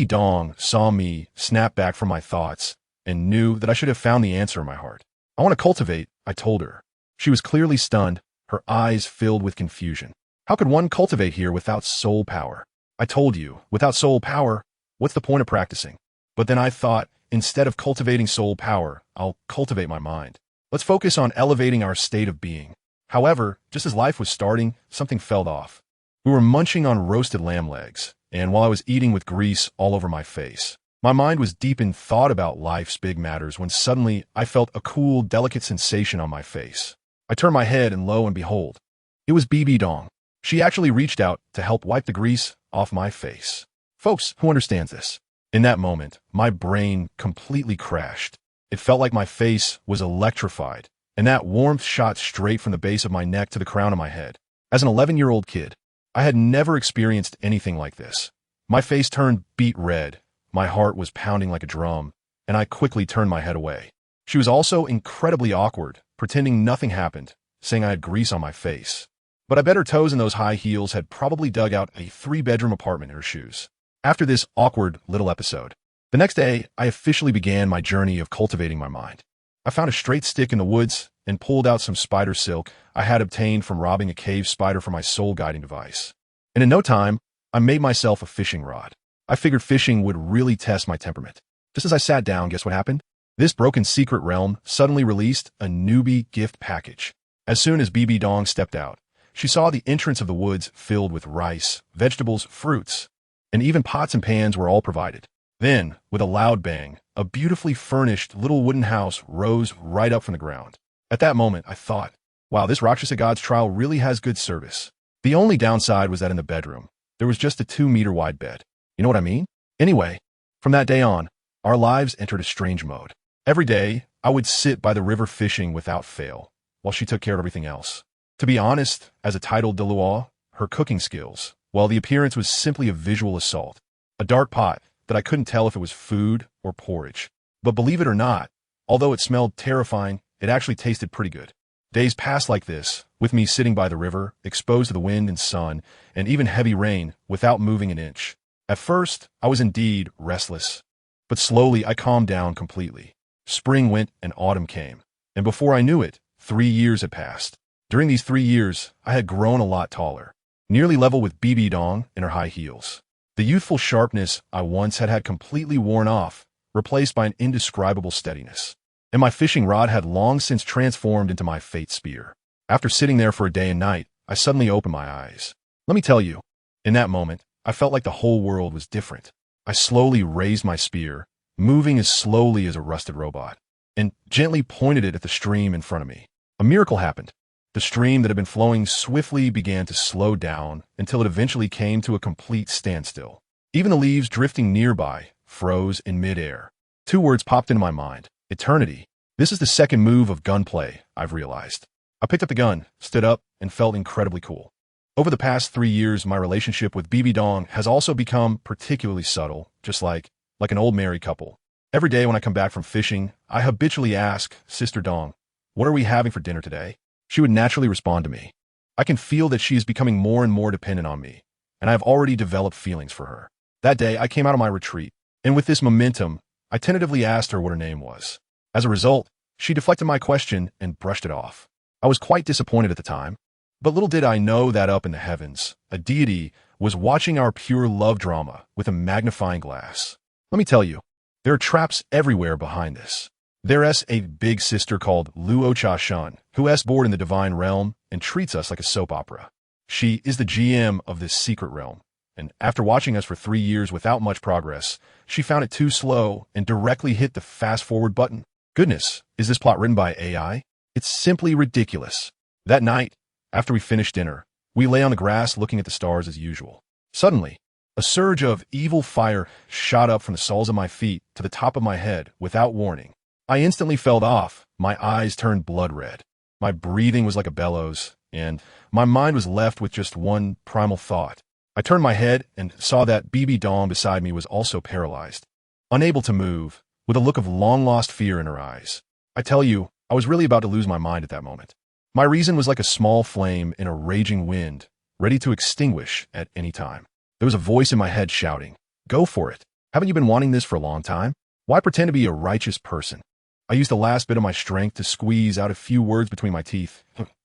Dong saw me snap back from my thoughts and knew that I should have found the answer in my heart. "I want to cultivate," I told her. She was clearly stunned, her eyes filled with confusion. "How could one cultivate here without soul power?" "I told you, without soul power, what's the point of practicing?" But then I thought, instead of cultivating soul power, I'll cultivate my mind. Let's focus on elevating our state of being. However, just as life was starting, something fell off. We were munching on roasted lamb legs, and while I was eating with grease all over my face, my mind was deep in thought about life's big matters when suddenly I felt a cool, delicate sensation on my face. I turned my head and lo and behold, it was Dong. She actually reached out to help wipe the grease off my face. Folks, who understands this? In that moment, my brain completely crashed. It felt like my face was electrified, and that warmth shot straight from the base of my neck to the crown of my head. As an 11-year-old kid, I had never experienced anything like this. My face turned beet red, my heart was pounding like a drum, and I quickly turned my head away. She was also incredibly awkward, pretending nothing happened, saying I had grease on my face. But I bet her toes in those high heels had probably dug out a 3-bedroom apartment in her shoes. After this awkward little episode, the next day, I officially began my journey of cultivating my mind. I found a straight stick in the woods and pulled out some spider silk I had obtained from robbing a cave spider for my soul guiding device. And in no time, I made myself a fishing rod. I figured fishing would really test my temperament. Just as I sat down, guess what happened? This broken secret realm suddenly released a newbie gift package. As soon as Dong stepped out, she saw the entrance of the woods filled with rice, vegetables, fruits, and even pots and pans were all provided. Then, with a loud bang, a beautifully furnished little wooden house rose right up from the ground. At that moment, I thought, wow, this Rakshasa God's trial really has good service. The only downside was that in the bedroom, there was just a 2-meter wide bed. You know what I mean? Anyway, from that day on, our lives entered a strange mode. Every day, I would sit by the river fishing without fail, while she took care of everything else. To be honest, as a titled Dalu, her cooking skills, well, the appearance was simply a visual assault. A dark pot that I couldn't tell if it was food or porridge. But believe it or not, Although it smelled terrifying, it actually tasted pretty good. Days passed like this, with me sitting by the river, exposed to the wind and sun, and even heavy rain, without moving an inch. At first, I was indeed restless. But slowly I calmed down completely. Spring went and autumn came. And before I knew it, 3 years had passed. During these 3 years, I had grown a lot taller, nearly level with BB Dong in her high heels. The youthful sharpness I once had completely worn off, replaced by an indescribable steadiness. And my fishing rod had long since transformed into my fate spear. After sitting there for a day and night, I suddenly opened my eyes. Let me tell you, in that moment, I felt like the whole world was different. I slowly raised my spear, moving as slowly as a rusted robot, and gently pointed it at the stream in front of me. A miracle happened. The stream that had been flowing swiftly began to slow down until it eventually came to a complete standstill. Even the leaves drifting nearby froze in midair. 2 words popped into my mind. Eternity. This is the second move of gunplay, I've realized. I picked up the gun, stood up, and felt incredibly cool. Over the past 3 years, my relationship with BB Dong has also become particularly subtle, just like an old married couple. Every day when I come back from fishing, I habitually ask, Sister Dong, what are we having for dinner today? She would naturally respond to me. I can feel that she is becoming more and more dependent on me, and I have already developed feelings for her. That day, I came out of my retreat, and with this momentum, I tentatively asked her what her name was. As a result, she deflected my question and brushed it off. I was quite disappointed at the time, but little did I know that up in the heavens, a deity was watching our pure love drama with a magnifying glass. Let me tell you, there are traps everywhere behind this. There's a big sister called Luo Cha Shun, who is born in the divine realm and treats us like a soap opera. She is the GM of this secret realm, and after watching us for 3 years without much progress, she found it too slow and directly hit the fast-forward button. Goodness, is this plot written by AI? It's simply ridiculous. That night, after we finished dinner, we lay on the grass looking at the stars as usual. Suddenly, a surge of evil fire shot up from the soles of my feet to the top of my head without warning. I instantly fell off, my eyes turned blood red. My breathing was like a bellows, and my mind was left with just one primal thought. I turned my head and saw that BB Dong beside me was also paralyzed, unable to move, with a look of long-lost fear in her eyes. I tell you, I was really about to lose my mind at that moment. My reason was like a small flame in a raging wind, ready to extinguish at any time. There was a voice in my head shouting, "Go for it. Haven't you been wanting this for a long time? Why pretend to be a righteous person?" I used the last bit of my strength to squeeze out a few words between my teeth.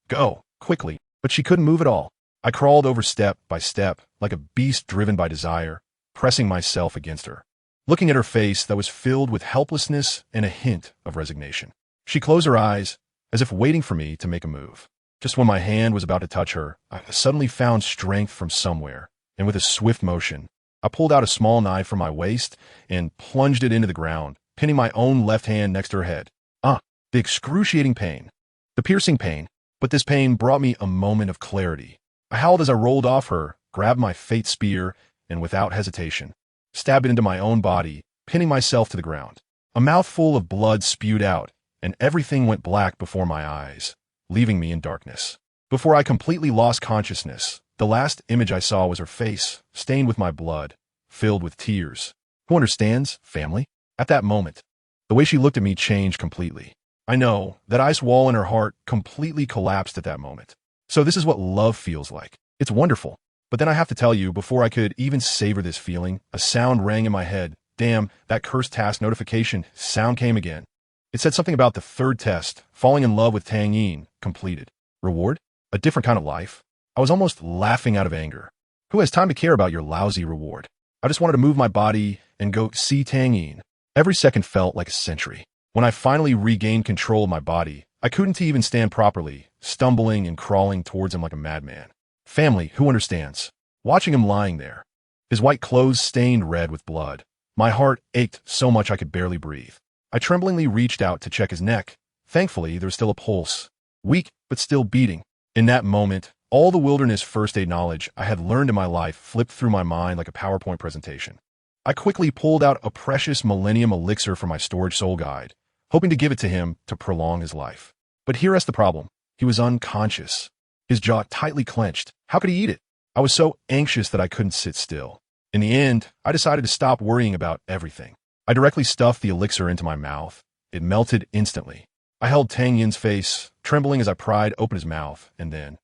"Go, quickly." But she couldn't move at all. I crawled over step by step, like a beast driven by desire, pressing myself against her, looking at her face that was filled with helplessness and a hint of resignation. She closed her eyes, as if waiting for me to make a move. Just when my hand was about to touch her, I suddenly found strength from somewhere, and with a swift motion, I pulled out a small knife from my waist and plunged it into the ground, pinning my own left hand next to her head. The excruciating pain. The piercing pain. But this pain brought me a moment of clarity. I howled as I rolled off her, grabbed my fate spear, and without hesitation, stabbed it into my own body, pinning myself to the ground. A mouthful of blood spewed out, and everything went black before my eyes, leaving me in darkness. Before I completely lost consciousness, the last image I saw was her face, stained with my blood, filled with tears. Who understands, family? At that moment, the way she looked at me changed completely. I know that ice wall in her heart completely collapsed at that moment. So this is what love feels like. It's wonderful. But then I have to tell you, before I could even savor this feeling, a sound rang in my head. Damn, that cursed task notification sound came again. It said something about the 3rd test, falling in love with Tang Yin, completed. Reward? A different kind of life? I was almost laughing out of anger. Who has time to care about your lousy reward? I just wanted to move my body and go see Tang Yin. Every second felt like a century. When I finally regained control of my body, I couldn't even stand properly, stumbling and crawling towards him like a madman. Family, who understands? Watching him lying there, his white clothes stained red with blood. My heart ached so much I could barely breathe. I tremblingly reached out to check his neck. Thankfully, there was still a pulse. Weak, but still beating. In that moment, all the wilderness first aid knowledge I had learned in my life flipped through my mind like a PowerPoint presentation. I quickly pulled out a precious Millennium Elixir from my storage soul guide, hoping to give it to him to prolong his life. But here's the problem. He was unconscious. His jaw tightly clenched. How could he eat it? I was so anxious that I couldn't sit still. In the end, I decided to stop worrying about everything. I directly stuffed the elixir into my mouth, it melted instantly. I held Tang Yin's face, trembling as I pried open his mouth, and then,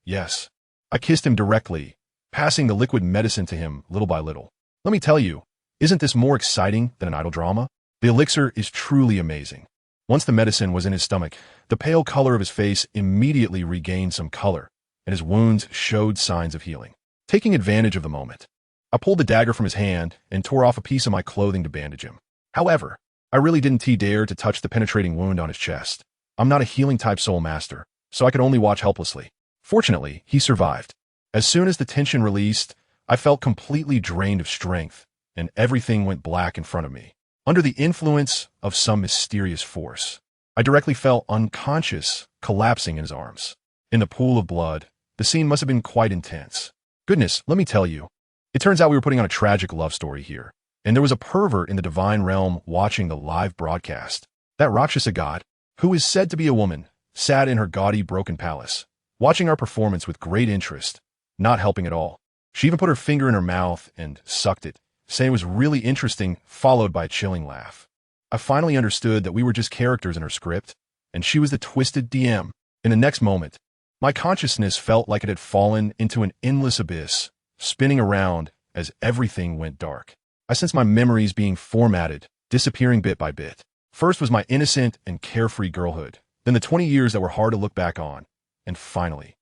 yes, I kissed him directly, passing the liquid medicine to him little by little. Let me tell you, isn't this more exciting than an idle drama? The elixir is truly amazing. Once the medicine was in his stomach, the pale color of his face immediately regained some color, and his wounds showed signs of healing. Taking advantage of the moment, I pulled the dagger from his hand and tore off a piece of my clothing to bandage him. However, I really didn't dare to touch the penetrating wound on his chest. I'm not a healing-type soul master, so I could only watch helplessly. Fortunately, he survived. As soon as the tension released, I felt completely drained of strength, and everything went black in front of me. Under the influence of some mysterious force, I directly fell unconscious, collapsing in his arms. In the pool of blood, the scene must have been quite intense. Goodness, let me tell you. It turns out we were putting on a tragic love story here, and there was a pervert in the divine realm watching the live broadcast. That Rakshasa god, who is said to be a woman, sat in her gaudy broken palace, watching our performance with great interest, not helping at all. She even put her finger in her mouth and sucked it, saying it was really interesting, followed by a chilling laugh. I finally understood that we were just characters in her script, and she was the twisted DM. In the next moment, my consciousness felt like it had fallen into an endless abyss, spinning around as everything went dark. I sensed my memories being formatted, disappearing bit by bit. First was my innocent and carefree girlhood, then the 20 years that were hard to look back on, and finally,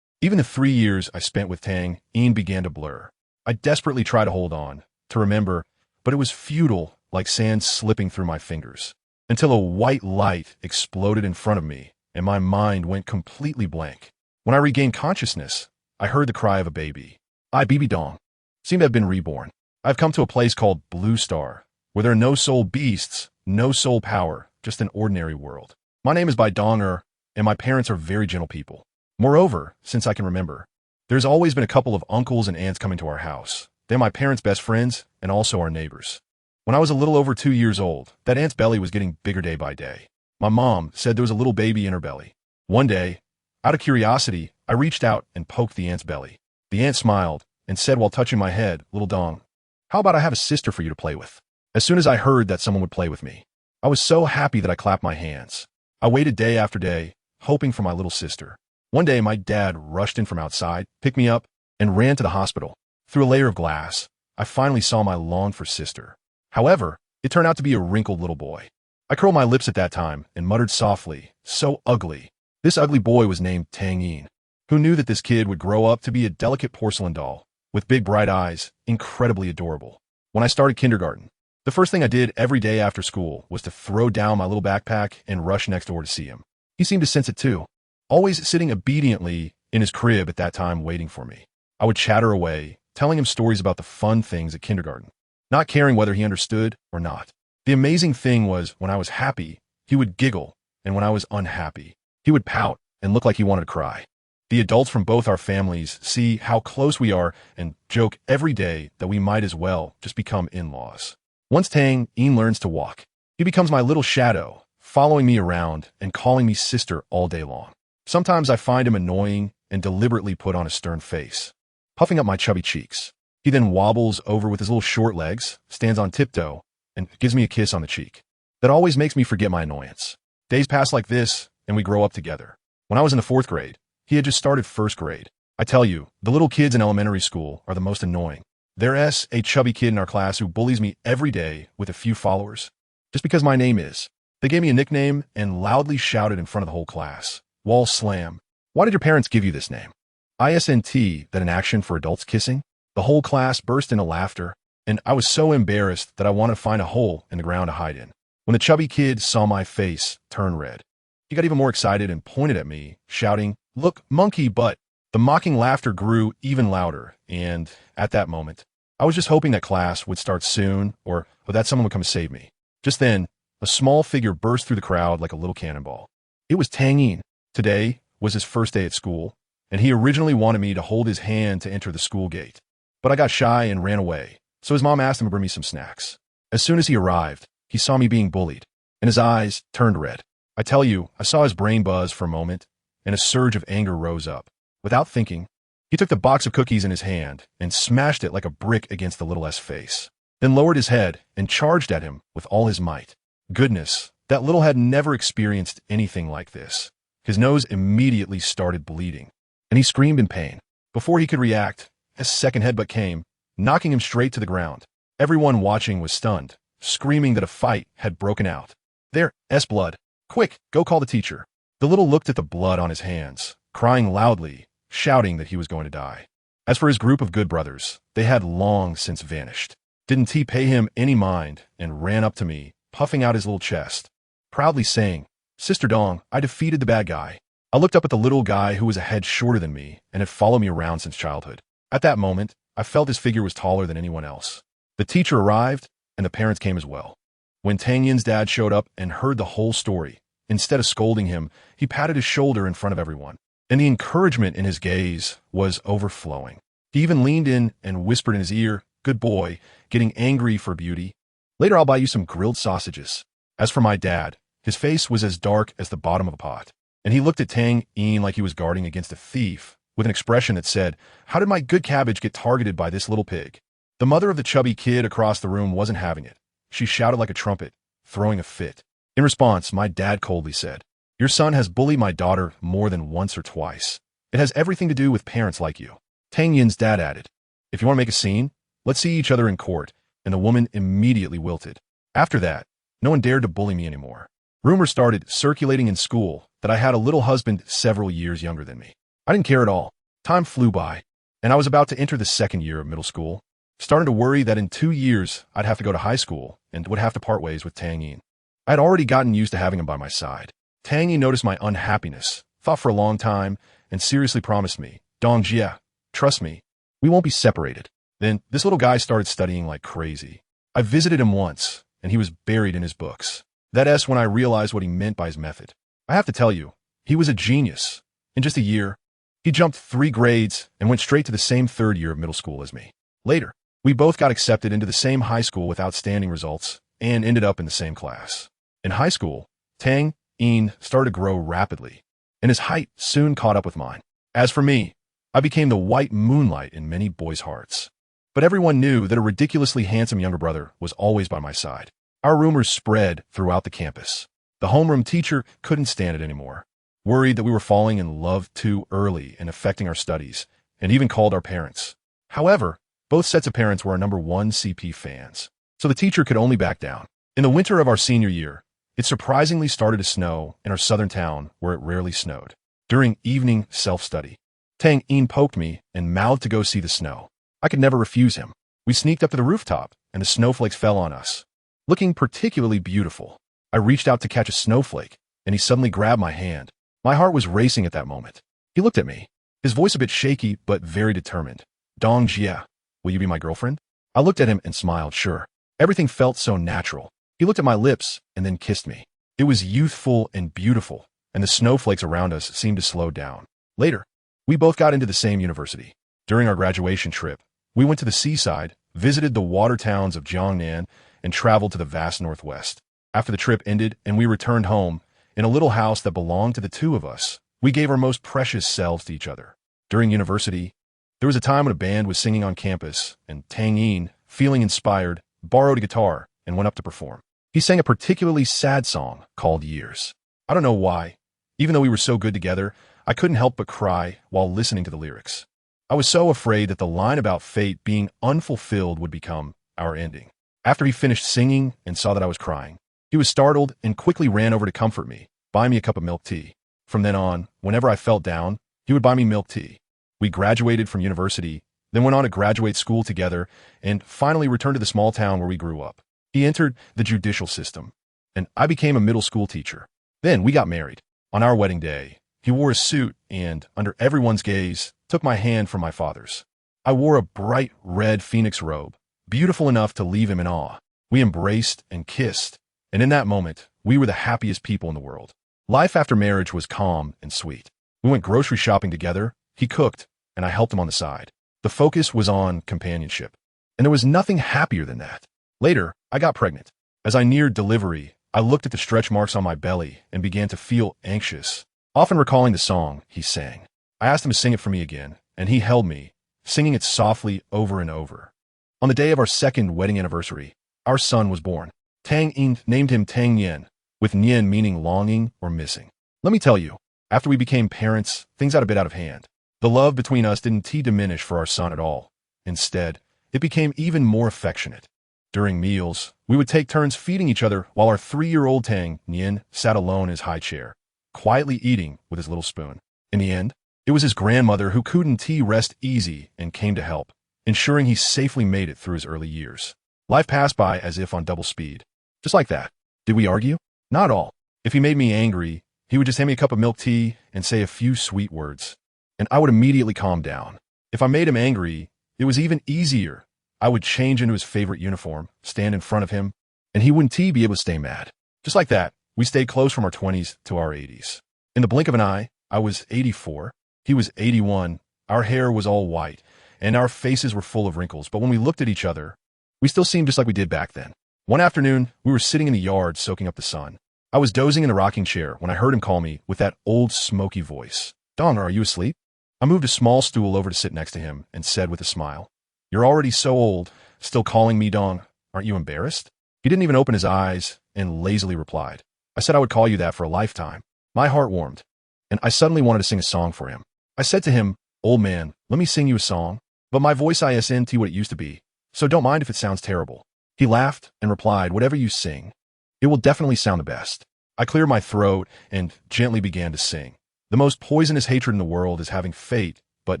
even the 3 years I spent with Tang Yin began to blur. I desperately tried to hold on, to remember, but it was futile, like sand slipping through my fingers, until a white light exploded in front of me, and my mind went completely blank. When I regained consciousness, I heard the cry of a baby. I, Bibi Dong, seem to have been reborn. I've come to a place called Blue Star, where there are no soul beasts, no soul power, just an ordinary world. My name is Bai Donger, and my parents are very gentle people. Moreover, since I can remember, there's always been a couple of uncles and aunts coming to our house. They're my parents' best friends, and also our neighbors. When I was a little over 2 years old, that aunt's belly was getting bigger day by day. My mom said there was a little baby in her belly. One day, out of curiosity, I reached out and poked the aunt's belly. The aunt smiled and said while touching my head, "Little Dong, how about I have a sister for you to play with?" As soon as I heard that someone would play with me, I was so happy that I clapped my hands. I waited day after day, hoping for my little sister. One day, my dad rushed in from outside, picked me up, and ran to the hospital. Through a layer of glass, I finally saw my longed-for sister. However, it turned out to be a wrinkled little boy. I curled my lips at that time and muttered softly, "So ugly." This ugly boy was named Tang Yin. Who knew that this kid would grow up to be a delicate porcelain doll, with big bright eyes, incredibly adorable. When I started kindergarten, the first thing I did every day after school was to throw down my little backpack and rush next door to see him. He seemed to sense it too, always sitting obediently in his crib at that time waiting for me. I would chatter away, telling him stories about the fun things at kindergarten, not caring whether he understood or not. The amazing thing was when I was happy, he would giggle, and when I was unhappy, he would pout and look like he wanted to cry. The adults from both our families see how close we are and joke every day that we might as well just become in-laws. Once Tang Yin learns to walk, he becomes my little shadow, following me around and calling me sister all day long. Sometimes I find him annoying and deliberately put on a stern face, puffing up my chubby cheeks. He then wobbles over with his little short legs, stands on tiptoe, and gives me a kiss on the cheek. That always makes me forget my annoyance. Days pass like this, and we grow up together. When I was in the 4th grade, he had just started 1st grade. I tell you, the little kids in elementary school are the most annoying. There's a chubby kid in our class who bullies me every day with a few followers, just because my name is. They gave me a nickname and loudly shouted in front of the whole class. Wall slam. Why did your parents give you this name? ISNT, that an action for adults kissing? The whole class burst into laughter, and I was so embarrassed that I wanted to find a hole in the ground to hide in. When the chubby kid saw my face turn red, he got even more excited and pointed at me, shouting, "Look, monkey butt." The mocking laughter grew even louder, and at that moment, I was just hoping that class would start soon or that someone would come to save me. Just then, a small figure burst through the crowd like a little cannonball. It was Tang Yin. Today was his first day at school, and he originally wanted me to hold his hand to enter the school gate. But I got shy and ran away, so his mom asked him to bring me some snacks. As soon as he arrived, he saw me being bullied, and his eyes turned red. I tell you, I saw his brain buzz for a moment, and a surge of anger rose up. Without thinking, he took the box of cookies in his hand and smashed it like a brick against the little S face, then lowered his head and charged at him with all his might. Goodness, That little had never experienced anything like this. His nose immediately started bleeding, and he screamed in pain. Before he could react, a second headbutt came, knocking him straight to the ground. Everyone watching was stunned, screaming that a fight had broken out. There's blood. Quick, go call the teacher. The little looked at the blood on his hands, crying loudly, shouting that he was going to die. As for his group of good brothers, they had long since vanished. Didn't he pay him any mind and ran up to me, puffing out his little chest, proudly saying, "Sister Dong, I defeated the bad guy." I looked up at the little guy who was a head shorter than me and had followed me around since childhood. At that moment, I felt his figure was taller than anyone else. The teacher arrived, and the parents came as well. When Tang Yin's dad showed up and heard the whole story, instead of scolding him, he patted his shoulder in front of everyone, and the encouragement in his gaze was overflowing. He even leaned in and whispered in his ear, "Good boy," getting angry for beauty. "Later I'll buy you some grilled sausages." As for my dad, his face was as dark as the bottom of a pot, and he looked at Tang Yin like he was guarding against a thief, with an expression that said, "How did my good cabbage get targeted by this little pig?" The mother of the chubby kid across the room wasn't having it. She shouted like a trumpet, throwing a fit. In response, my dad coldly said, "Your son has bullied my daughter more than once or twice. It has everything to do with parents like you." Tang Yin's dad added, "If you want to make a scene, let's see each other in court," and the woman immediately wilted. After that, no one dared to bully me anymore. Rumors started circulating in school that I had a little husband several years younger than me. I didn't care at all. Time flew by, and I was about to enter the second year of middle school, starting to worry that in 2 years I'd have to go to high school and would have to part ways with Tang Yin. I had already gotten used to having him by my side. Tang Yin noticed my unhappiness, thought for a long time, and seriously promised me, "Dong Jia, trust me, we won't be separated." Then this little guy started studying like crazy. I visited him once, and he was buried in his books. That's when I realized what he meant by his method. I have to tell you, he was a genius. In just a year, he jumped 3 grades and went straight to the same third year of middle school as me. Later, we both got accepted into the same high school with outstanding results and ended up in the same class. In high school, Tang Yin started to grow rapidly, and his height soon caught up with mine. As for me, I became the white moonlight in many boys' hearts. But everyone knew that a ridiculously handsome younger brother was always by my side. Our rumors spread throughout the campus. The homeroom teacher couldn't stand it anymore, worried that we were falling in love too early and affecting our studies, and even called our parents. However, both sets of parents were our #1 CP fans, so the teacher could only back down. In the winter of our senior year, it surprisingly started to snow in our southern town where it rarely snowed. During evening self-study, Tang Yin poked me and mouthed to go see the snow. I could never refuse him. We sneaked up to the rooftop, and the snowflakes fell on us, looking particularly beautiful. I reached out to catch a snowflake, and he suddenly grabbed my hand. My heart was racing at that moment. He looked at me, his voice a bit shaky but very determined. "Dong Jia, will you be my girlfriend?" I looked at him and smiled, sure. Everything felt so natural. He looked at my lips and then kissed me. It was youthful and beautiful, and the snowflakes around us seemed to slow down. Later, we both got into the same university. During our graduation trip, we went to the seaside, visited the water towns of Jiangnan, and traveled to the vast northwest. After the trip ended and we returned home, in a little house that belonged to the two of us, we gave our most precious selves to each other. During university, there was a time when a band was singing on campus, and Tang Yin, feeling inspired, borrowed a guitar and went up to perform. He sang a particularly sad song called Years. I don't know why. Even though we were so good together, I couldn't help but cry while listening to the lyrics. I was so afraid that the line about fate being unfulfilled would become our ending. After he finished singing and saw that I was crying, he was startled and quickly ran over to comfort me, buy me a cup of milk tea. From then on, whenever I felt down, he would buy me milk tea. We graduated from university, then went on to graduate school together, and finally returned to the small town where we grew up. He entered the judicial system, and I became a middle school teacher. Then we got married. On our wedding day, he wore a suit and, under everyone's gaze, took my hand from my father's. I wore a bright red phoenix robe, beautiful enough to leave him in awe. We embraced and kissed, and in that moment, we were the happiest people in the world. Life after marriage was calm and sweet. We went grocery shopping together, he cooked, and I helped him on the side. The focus was on companionship, and there was nothing happier than that. Later, I got pregnant. As I neared delivery, I looked at the stretch marks on my belly and began to feel anxious, often recalling the song he sang. I asked him to sing it for me again, and he held me, singing it softly over and over. On the day of our second wedding anniversary, our son was born. Tang Yin named him Tang Yin, with Nian meaning longing or missing. Let me tell you, after we became parents, things got a bit out of hand. The love between us didn't diminish for our son at all. Instead, it became even more affectionate. During meals, we would take turns feeding each other while our 3-year-old Tang, Nian, sat alone in his high chair, quietly eating with his little spoon. In the end, it was his grandmother who couldn't rest easy and came to help, ensuring he safely made it through his early years. Life passed by as if on double speed. Just like that. Did we argue? Not all. If he made me angry, he would just hand me a cup of milk tea and say a few sweet words, and I would immediately calm down. If I made him angry, it was even easier. I would change into his favorite uniform, stand in front of him, and he wouldn't be able to stay mad. Just like that, we stayed close from our 20s to our 80s. In the blink of an eye, I was 84, he was 81, our hair was all white, and our faces were full of wrinkles, but when we looked at each other, we still seemed just like we did back then. One afternoon, we were sitting in the yard soaking up the sun. I was dozing in the rocking chair when I heard him call me with that old smoky voice. "Dong, are you asleep?" I moved a small stool over to sit next to him and said with a smile, "You're already so old, still calling me Dong. Aren't you embarrassed?" He didn't even open his eyes and lazily replied, "I said I would call you that for a lifetime." My heart warmed, and I suddenly wanted to sing a song for him. I said to him, "Old man, let me sing you a song, but my voice isn't what it used to be, so don't mind if it sounds terrible." He laughed and replied, "Whatever you sing, it will definitely sound the best." I cleared my throat and gently began to sing. The most poisonous hatred in the world is having fate, but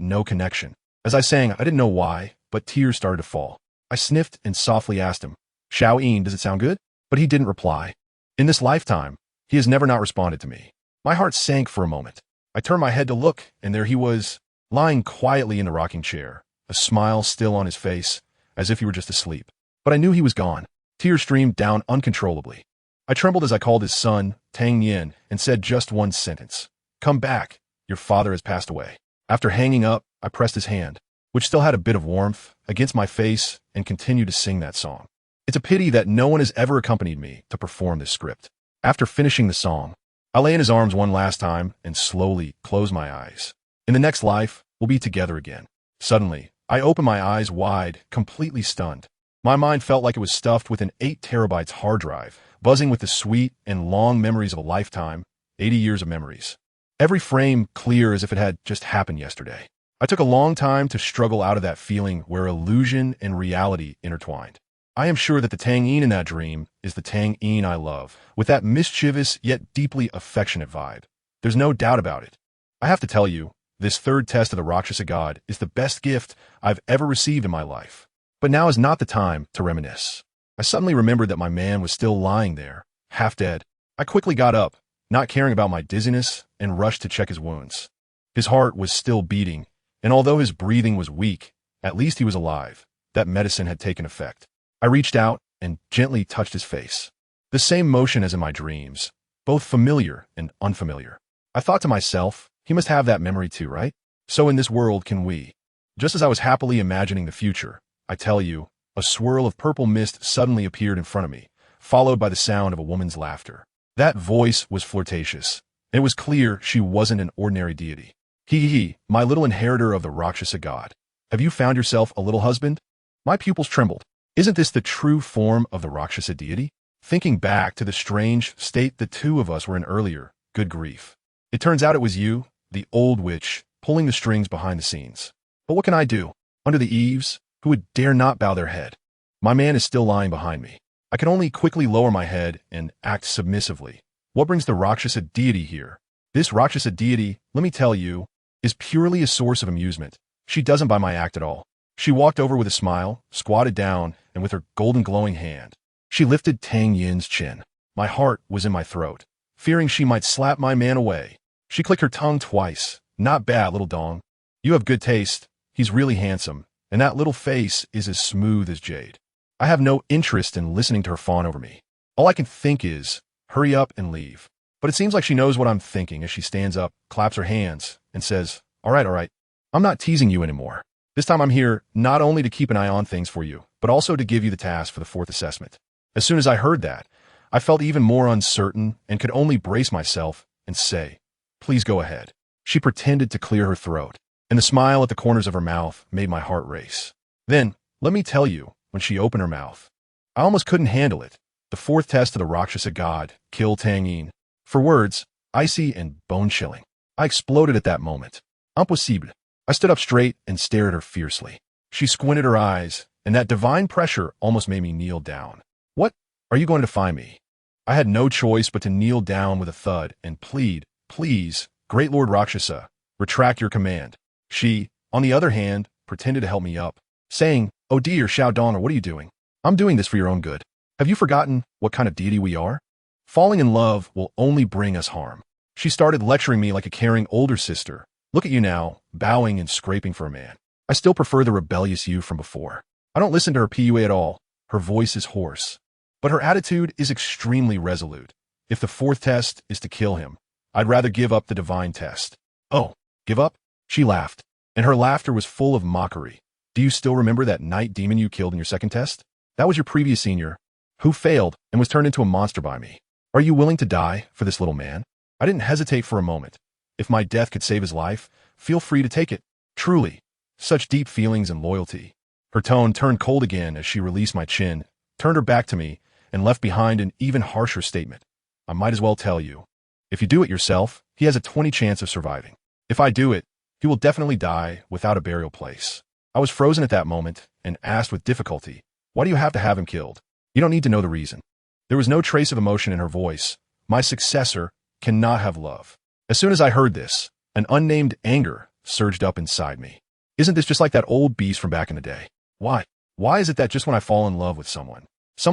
no connection. As I sang, I didn't know why, but tears started to fall. I sniffed and softly asked him, "Xiao-yin, does it sound good?" But he didn't reply. In this lifetime, he has never not responded to me. My heart sank for a moment. I turned my head to look, and there he was, lying quietly in the rocking chair, a smile still on his face, as if he were just asleep. But I knew he was gone. Tears streamed down uncontrollably. I trembled as I called his son, Tang Yin, and said just one sentence. "Come back. Your father has passed away." After hanging up, I pressed his hand, which still had a bit of warmth, against my face and continued to sing that song. It's a pity that no one has ever accompanied me to perform this script. After finishing the song, I lay in his arms one last time and slowly closed my eyes. In the next life, we'll be together again. Suddenly, I opened my eyes wide, completely stunned. My mind felt like it was stuffed with an 8 terabytes hard drive, buzzing with the sweet and long memories of a lifetime, 80 years of memories. Every frame clear as if it had just happened yesterday. I took a long time to struggle out of that feeling where illusion and reality intertwined. I am sure that the Tang Yin in that dream is the Tang Yin I love, with that mischievous yet deeply affectionate vibe. There's no doubt about it. I have to tell you, this third test of the Rakshasa God is the best gift I've ever received in my life. But now is not the time to reminisce. I suddenly remembered that my man was still lying there, half dead. I quickly got up, not caring about my dizziness, and rushed to check his wounds. His heart was still beating, and although his breathing was weak, at least he was alive. That medicine had taken effect. I reached out and gently touched his face. The same motion as in my dreams, both familiar and unfamiliar. I thought to myself, he must have that memory too, right? So in this world can we. Just as I was happily imagining the future, I tell you, a swirl of purple mist suddenly appeared in front of me, followed by the sound of a woman's laughter. That voice was flirtatious. It was clear she wasn't an ordinary deity. He, my little inheritor of the Rakshasa God. Have you found yourself a little husband? My pupils trembled. Isn't this the true form of the Rakshasa deity? Thinking back to the strange state the two of us were in earlier, good grief. It turns out it was you, the old witch, pulling the strings behind the scenes. But what can I do? Under the eaves, who would dare not bow their head? My man is still lying behind me. I can only quickly lower my head and act submissively. What brings the Rakshasa deity here? This Rakshasa deity, let me tell you, is purely a source of amusement. She doesn't buy my act at all. She walked over with a smile, squatted down, and with her golden glowing hand, she lifted Tang Yin's chin. My heart was in my throat, fearing she might slap my man away. She clicked her tongue twice. "Not bad, little dong. You have good taste. He's really handsome, and that little face is as smooth as jade." I have no interest in listening to her fawn over me. All I can think is, hurry up and leave. But it seems like she knows what I'm thinking as she stands up, claps her hands, and says, all right. I'm not teasing you anymore. This time I'm here not only to keep an eye on things for you, but also to give you the task for the 4th assessment." As soon as I heard that, I felt even more uncertain and could only brace myself and say, "Please go ahead." She pretended to clear her throat, and the smile at the corners of her mouth made my heart race. Then, let me tell you, when she opened her mouth, I almost couldn't handle it. The fourth test of the Rakshasa god, kill Tang Yin. For words, icy and bone-chilling. I exploded at that moment. Impossible. I stood up straight and stared at her fiercely. She squinted her eyes, and that divine pressure almost made me kneel down. What? Are you going to defy me? I had no choice but to kneel down with a thud and plead, please, great Lord Rakshasa, retract your command. She, on the other hand, pretended to help me up, saying, oh dear, Xiao Dong, what are you doing? I'm doing this for your own good. Have you forgotten what kind of deity we are? Falling in love will only bring us harm. She started lecturing me like a caring older sister. Look at you now, bowing and scraping for a man. I still prefer the rebellious you from before. I don't listen to her PUA at all. Her voice is hoarse. But her attitude is extremely resolute. If the fourth test is to kill him, I'd rather give up the divine test. Oh, give up? She laughed, and her laughter was full of mockery. Do you still remember that night demon you killed in your second test? That was your previous senior, who failed and was turned into a monster by me. Are you willing to die for this little man? I didn't hesitate for a moment. If my death could save his life, feel free to take it. Truly, such deep feelings and loyalty. Her tone turned cold again as she released my chin, turned her back to me, and left behind an even harsher statement. I might as well tell you. If you do it yourself, he has a 20 chance of surviving. If I do it, he will definitely die without a burial place. I was frozen at that moment and asked with difficulty, why do you have to have him killed? You don't need to know the reason. There was no trace of emotion in her voice. My successor cannot have love. As soon as I heard this, an unnamed anger surged up inside me. Isn't this just like that old beast from back in the day? Why? Why is it that just when I fall in love with someone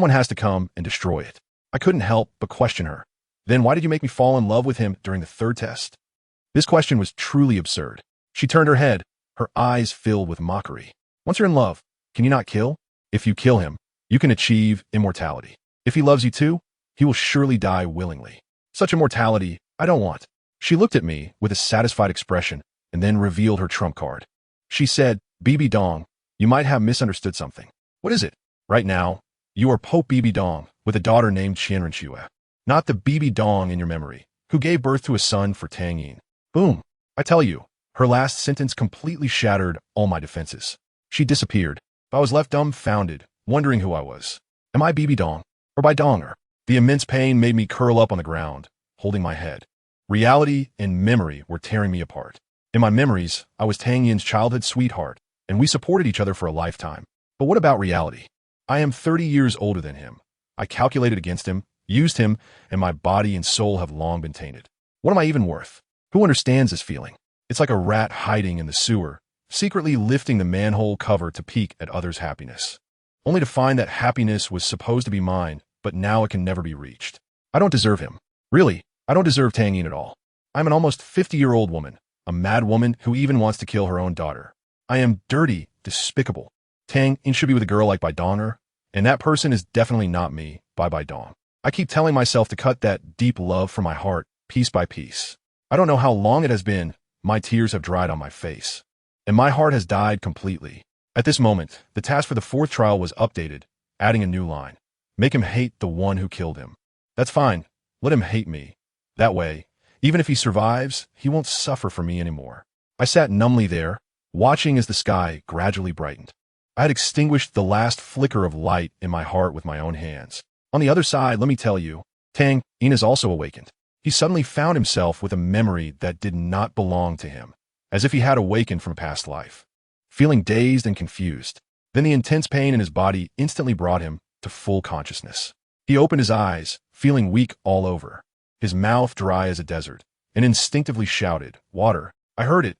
has to come and destroy it? I couldn't help but question her. Then why did you make me fall in love with him during the third test? This question was truly absurd. She turned her head, her eyes filled with mockery. Once you're in love, can you not kill? If you kill him, you can achieve immortality. If he loves you too, he will surely die willingly. Such immortality, I don't want. She looked at me with a satisfied expression and then revealed her trump card. She said, Bibi Dong, you might have misunderstood something. What is it? Right now, you are Pope Bibi Dong with a daughter named Qianrenxue, not the Bibi Dong in your memory, who gave birth to a son for Tang Yin. Boom. I tell you, her last sentence completely shattered all my defenses. She disappeared. I was left dumbfounded, wondering who I was. Am I Bibi Dong? Or by Donger? The immense pain made me curl up on the ground, holding my head. Reality and memory were tearing me apart. In my memories, I was Tang Yin's childhood sweetheart, and we supported each other for a lifetime. But what about reality? I am 30 years older than him. I calculated against him, used him, and my body and soul have long been tainted. What am I even worth? Who understands this feeling? It's like a rat hiding in the sewer, secretly lifting the manhole cover to peek at others' happiness. Only to find that happiness was supposed to be mine, but now it can never be reached. I don't deserve him. Really, I don't deserve Tang Yin at all. I'm an almost 50-year-old woman, a mad woman who even wants to kill her own daughter. I am dirty, despicable. Tang Yin should be with a girl like Bai Donger, and that person is definitely not me, Bai Dong. I keep telling myself to cut that deep love from my heart, piece by piece. I don't know how long it has been, my tears have dried on my face, and my heart has died completely. At this moment, the task for the fourth trial was updated, adding a new line. Make him hate the one who killed him. That's fine. Let him hate me. That way, even if he survives, he won't suffer for me anymore. I sat numbly there, watching as the sky gradually brightened. I had extinguished the last flicker of light in my heart with my own hands. On the other side, let me tell you, Tang Yin is also awakened. He suddenly found himself with a memory that did not belong to him, as if he had awakened from a past life. Feeling dazed and confused, then the intense pain in his body instantly brought him to full consciousness. He opened his eyes, feeling weak all over, his mouth dry as a desert, and instinctively shouted, "Water!" I heard it,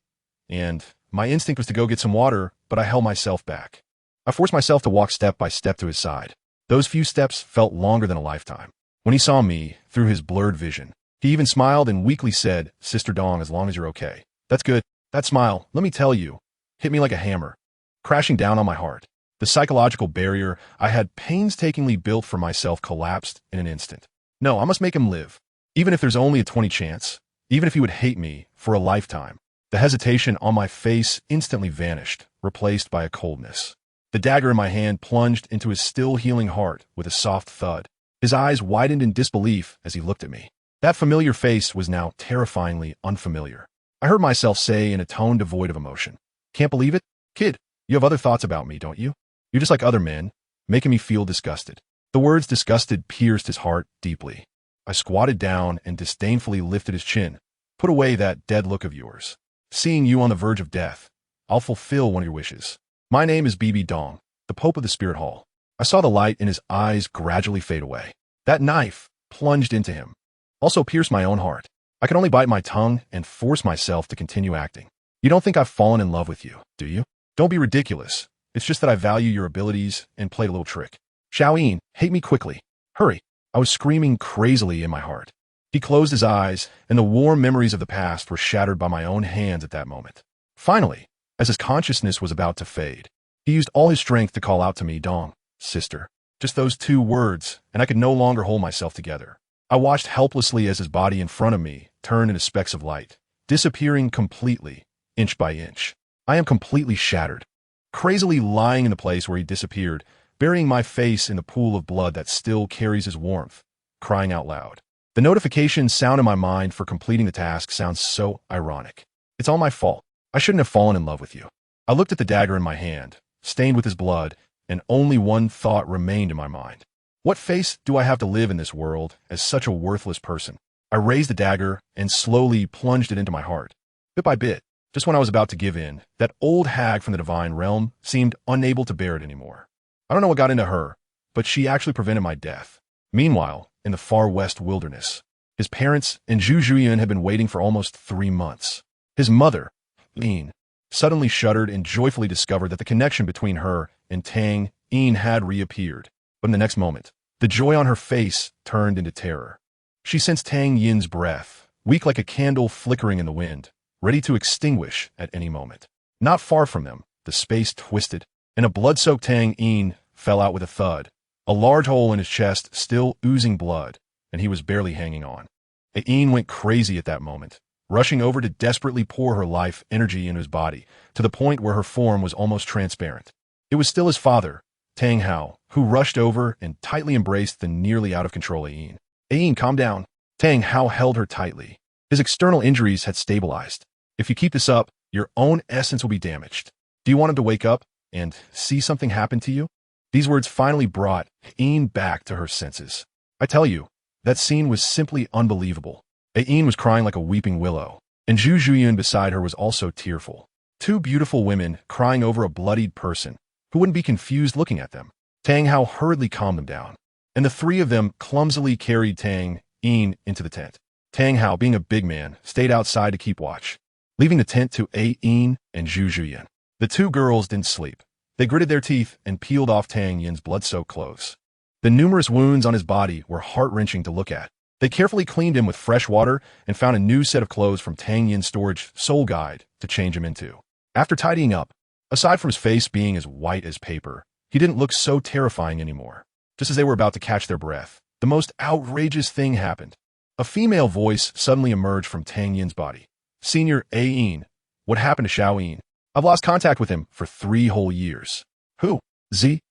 and my instinct was to go get some water, but I held myself back. I forced myself to walk step by step to his side. Those few steps felt longer than a lifetime. When he saw me, through his blurred vision, he even smiled and weakly said, "Sister Dong, as long as you're okay." That's good. That smile, let me tell you, hit me like a hammer, crashing down on my heart. The psychological barrier I had painstakingly built for myself collapsed in an instant. No, I must make him live, even if there's only a 20 chance, even if he would hate me for a lifetime. The hesitation on my face instantly vanished, replaced by a coldness. The dagger in my hand plunged into his still healing heart with a soft thud. His eyes widened in disbelief as he looked at me. That familiar face was now terrifyingly unfamiliar. I heard myself say in a tone devoid of emotion, "Can't believe it? Kid, you have other thoughts about me, don't you? You're just like other men, making me feel disgusted." The words disgusted pierced his heart deeply. I squatted down and disdainfully lifted his chin. Put away that dead look of yours. Seeing you on the verge of death, I'll fulfill one of your wishes. My name is BB Dong, the Pope of the Spirit Hall. I saw the light in his eyes gradually fade away. That knife plunged into him. Also pierced my own heart. I could only bite my tongue and force myself to continue acting. You don't think I've fallen in love with you, do you? Don't be ridiculous. It's just that I value your abilities and played a little trick. Xiaoyin, hate me quickly. Hurry. I was screaming crazily in my heart. He closed his eyes, and the warm memories of the past were shattered by my own hands at that moment. Finally, as his consciousness was about to fade, he used all his strength to call out to me, Dong, sister. Just those 2 words, and I could no longer hold myself together. I watched helplessly as his body in front of me turned into specks of light, disappearing completely, inch by inch. I am completely shattered, crazily lying in the place where he disappeared, burying my face in the pool of blood that still carries his warmth, crying out loud. The notification sound in my mind for completing the task sounds so ironic. It's all my fault. I shouldn't have fallen in love with you. I looked at the dagger in my hand, stained with his blood, and only one thought remained in my mind. What face do I have to live in this world as such a worthless person? I raised the dagger and slowly plunged it into my heart. Bit by bit, just when I was about to give in, that old hag from the divine realm seemed unable to bear it anymore. I don't know what got into her, but she actually prevented my death. Meanwhile, in the far west wilderness, his parents and Zhu Zhuyan had been waiting for almost 3 months. His mother, Yin, suddenly shuddered and joyfully discovered that the connection between her and Tang Yin had reappeared. But in the next moment, the joy on her face turned into terror. She sensed Tang Yin's breath, weak like a candle flickering in the wind, ready to extinguish at any moment. Not far from them, the space twisted, and a blood-soaked Tang Yin fell out with a thud, a large hole in his chest still oozing blood, and he was barely hanging on. Yin went crazy at that moment, rushing over to desperately pour her life energy into his body, to the point where her form was almost transparent. It was still his father, Tang Hao, who rushed over and tightly embraced the nearly out-of-control Yin. Yin, calm down. Tang Hao held her tightly. His external injuries had stabilized. If you keep this up, your own essence will be damaged. Do you want him to wake up and see something happen to you? These words finally brought Yin back to her senses. I tell you, that scene was simply unbelievable. Yin was crying like a weeping willow, and Zhu Zhuyan beside her was also tearful. 2 beautiful women crying over a bloodied person who wouldn't be confused looking at them. Tang Hao hurriedly calmed them down, and the 3 of them clumsily carried Tang Yin into the tent. Tang Hao, being a big man, stayed outside to keep watch, leaving the tent to Yin and Zhu Zhuyan. The 2 girls didn't sleep. They gritted their teeth and peeled off Tang Yin's blood-soaked clothes. The numerous wounds on his body were heart-wrenching to look at. They carefully cleaned him with fresh water and found a new set of clothes from Tang Yin's storage soul guide to change him into. After tidying up, aside from his face being as white as paper, he didn't look so terrifying anymore. Just as they were about to catch their breath, the most outrageous thing happened. A female voice suddenly emerged from Tang Yin's body. Senior Yin, what happened to Xiaoyin? I've lost contact with him for 3 whole years. Who? Xi.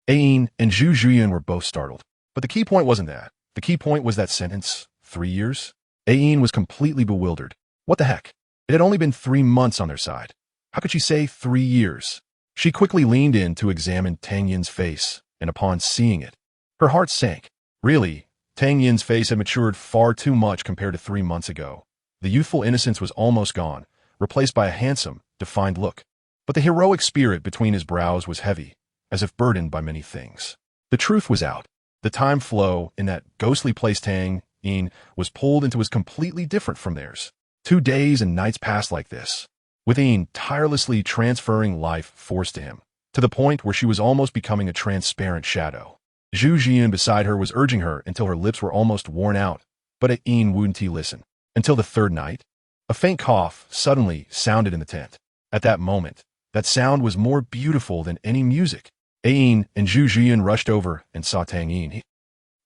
Yin and Zhu Zhuyan were both startled. But the key point wasn't that. The key point was that sentence, 3 years? Yin was completely bewildered. What the heck? It had only been 3 months on their side. How could she say 3 years? She quickly leaned in to examine Tang Yin's face, and upon seeing it, her heart sank. Really, Tang Yin's face had matured far too much compared to 3 months ago. The youthful innocence was almost gone, replaced by a handsome, defined look. But the heroic spirit between his brows was heavy, as if burdened by many things. The truth was out. The time flow in that ghostly place Tang Yin was pulled into was completely different from theirs. 2 days and nights passed like this, with Yin tirelessly transferring life force to him, to the point where she was almost becoming a transparent shadow. Zhu Zhuyan beside her was urging her until her lips were almost worn out, but Yin wouldn't listen. Until the 3rd night, a faint cough suddenly sounded in the tent. At that moment, that sound was more beautiful than any music. Yin and Zhu Zhuyan rushed over and saw Tang Yin.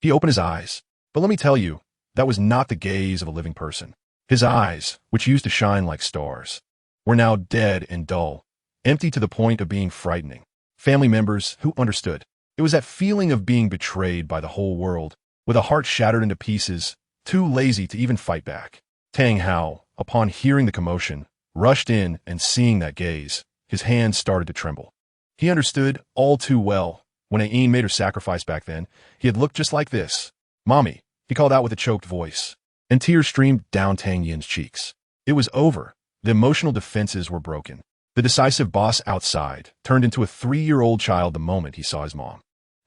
He opened his eyes, but let me tell you, that was not the gaze of a living person. His eyes, which used to shine like stars, were now dead and dull, empty to the point of being frightening. Family members who understood. It was that feeling of being betrayed by the whole world, with a heart shattered into pieces, too lazy to even fight back. Tang Hao, upon hearing the commotion, rushed in and seeing that gaze, his hands started to tremble. He understood all too well When Ain made her sacrifice back then, he had looked just like this. "Mommy," he called out with a choked voice, and tears streamed down Tang Yin's cheeks. It was over. The emotional defenses were broken. The decisive boss outside turned into a 3-year-old child the moment he saw his mom.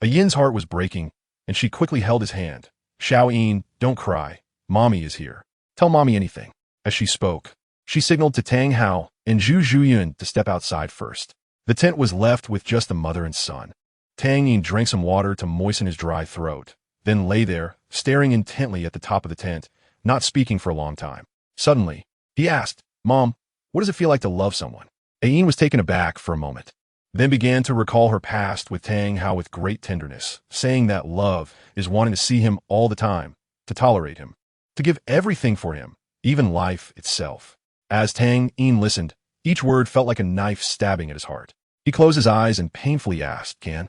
Yin's heart was breaking, and she quickly held his hand. "Xiao Yin, don't cry. Mommy is here. Tell Mommy anything." As she spoke, she signaled to Tang Hao and Zhu Zhuyun to step outside first. The tent was left with just the mother and son. Tang Yin drank some water to moisten his dry throat, then lay there, staring intently at the top of the tent, not speaking for a long time. Suddenly, he asked, "Mom, what does it feel like to love someone?" Ain was taken aback for a moment, then began to recall her past with Tang Hao with great tenderness, saying that love is wanting to see him all the time, to tolerate him, to give everything for him, even life itself. As Tang Yin listened, each word felt like a knife stabbing at his heart. He closed his eyes and painfully asked, Can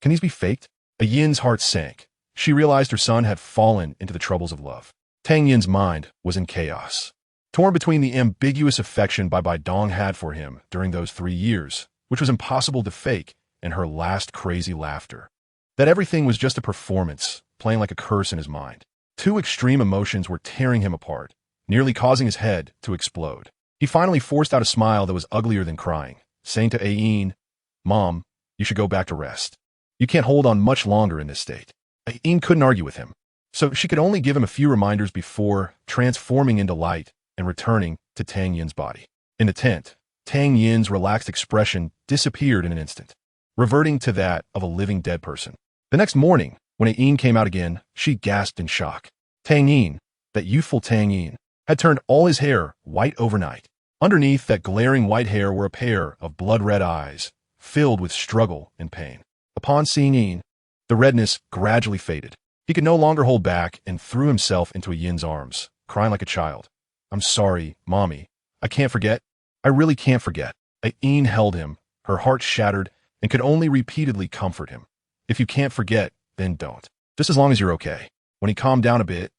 these be faked?" Yin's heart sank. She realized her son had fallen into the troubles of love. Tang Yin's mind was in chaos, torn between the ambiguous affection Bai Dong had for him during those 3 years, which was impossible to fake, and her last crazy laughter. That everything was just a performance, playing like a curse in his mind. 2 extreme emotions were tearing him apart, nearly causing his head to explode. He finally forced out a smile that was uglier than crying, saying to Ain, "Mom, you should go back to rest. You can't hold on much longer in this state." Ain couldn't argue with him, so she could only give him a few reminders before transforming into light and returning to Tang Yin's body. In the tent, Tang Yin's relaxed expression disappeared in an instant, reverting to that of a living dead person. The next morning, when Ain came out again, she gasped in shock. Tang Yin, that youthful Tang Yin, had turned all his hair white overnight. Underneath that glaring white hair were a pair of blood-red eyes, filled with struggle and pain. Upon seeing Ain, the redness gradually faded. He could no longer hold back and threw himself into Yin's arms, crying like a child. "I'm sorry, Mommy. I can't forget. I really can't forget." Ain held him, her heart shattered, and could only repeatedly comfort him. "If you can't forget, then don't. Just as long as you're okay." When he calmed down a bit,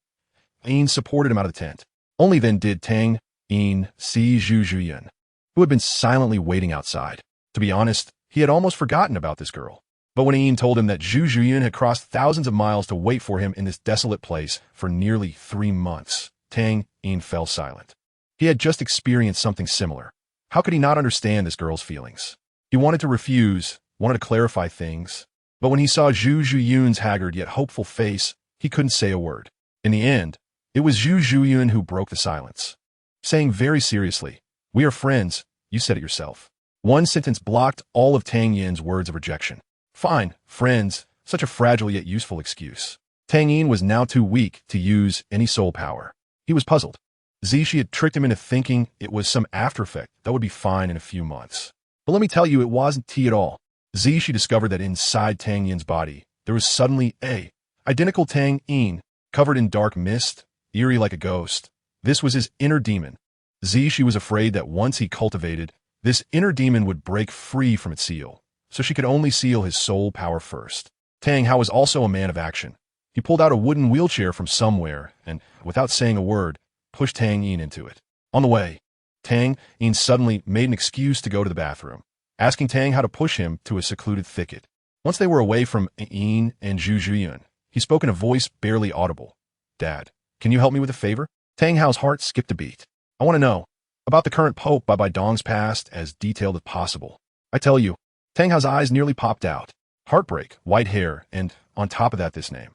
Ain supported him out of the tent. Only then did Tang Yin see Zhu Zhuyun, who had been silently waiting outside. To be honest, he had almost forgotten about this girl. But when Ain told him that Zhu Zhuyun had crossed thousands of miles to wait for him in this desolate place for nearly 3 months, Tang Yin fell silent. He had just experienced something similar. How could he not understand this girl's feelings? He wanted to refuse, wanted to clarify things, but when he saw Zhu Zhuyun's haggard yet hopeful face, he couldn't say a word. In the end, it was Zhu Zhuyun who broke the silence, saying very seriously, "We are friends, you said it yourself." One sentence blocked all of Tang Yin's words of rejection. Fine, friends, such a fragile yet useful excuse. Tang Yin was now too weak to use any soul power. He was puzzled. Zishi had tricked him into thinking it was some after effect that would be fine in a few months. But let me tell you, it wasn't tea at all. Zishi discovered that inside Tang Yin's body, there was suddenly a identical Tang Yin, covered in dark mist, eerie like a ghost. This was his inner demon. Zishi was afraid that once he cultivated, this inner demon would break free from its seal, so she could only seal his soul power first. Tang Hao was also a man of action. He pulled out a wooden wheelchair from somewhere and, without saying a word, pushed Tang Yin into it. On the way, Tang Yin suddenly made an excuse to go to the bathroom, asking Tang Hao to push him to a secluded thicket. Once they were away from Yin and Zhu Zhuyun, he spoke in a voice barely audible. "Dad, can you help me with a favor?" Tang Hao's heart skipped a beat. "I want to know about the current Pope Bai Dong's past as detailed as possible." "I tell you." Tang Hao's eyes nearly popped out. Heartbreak, white hair, and, on top of that, this name.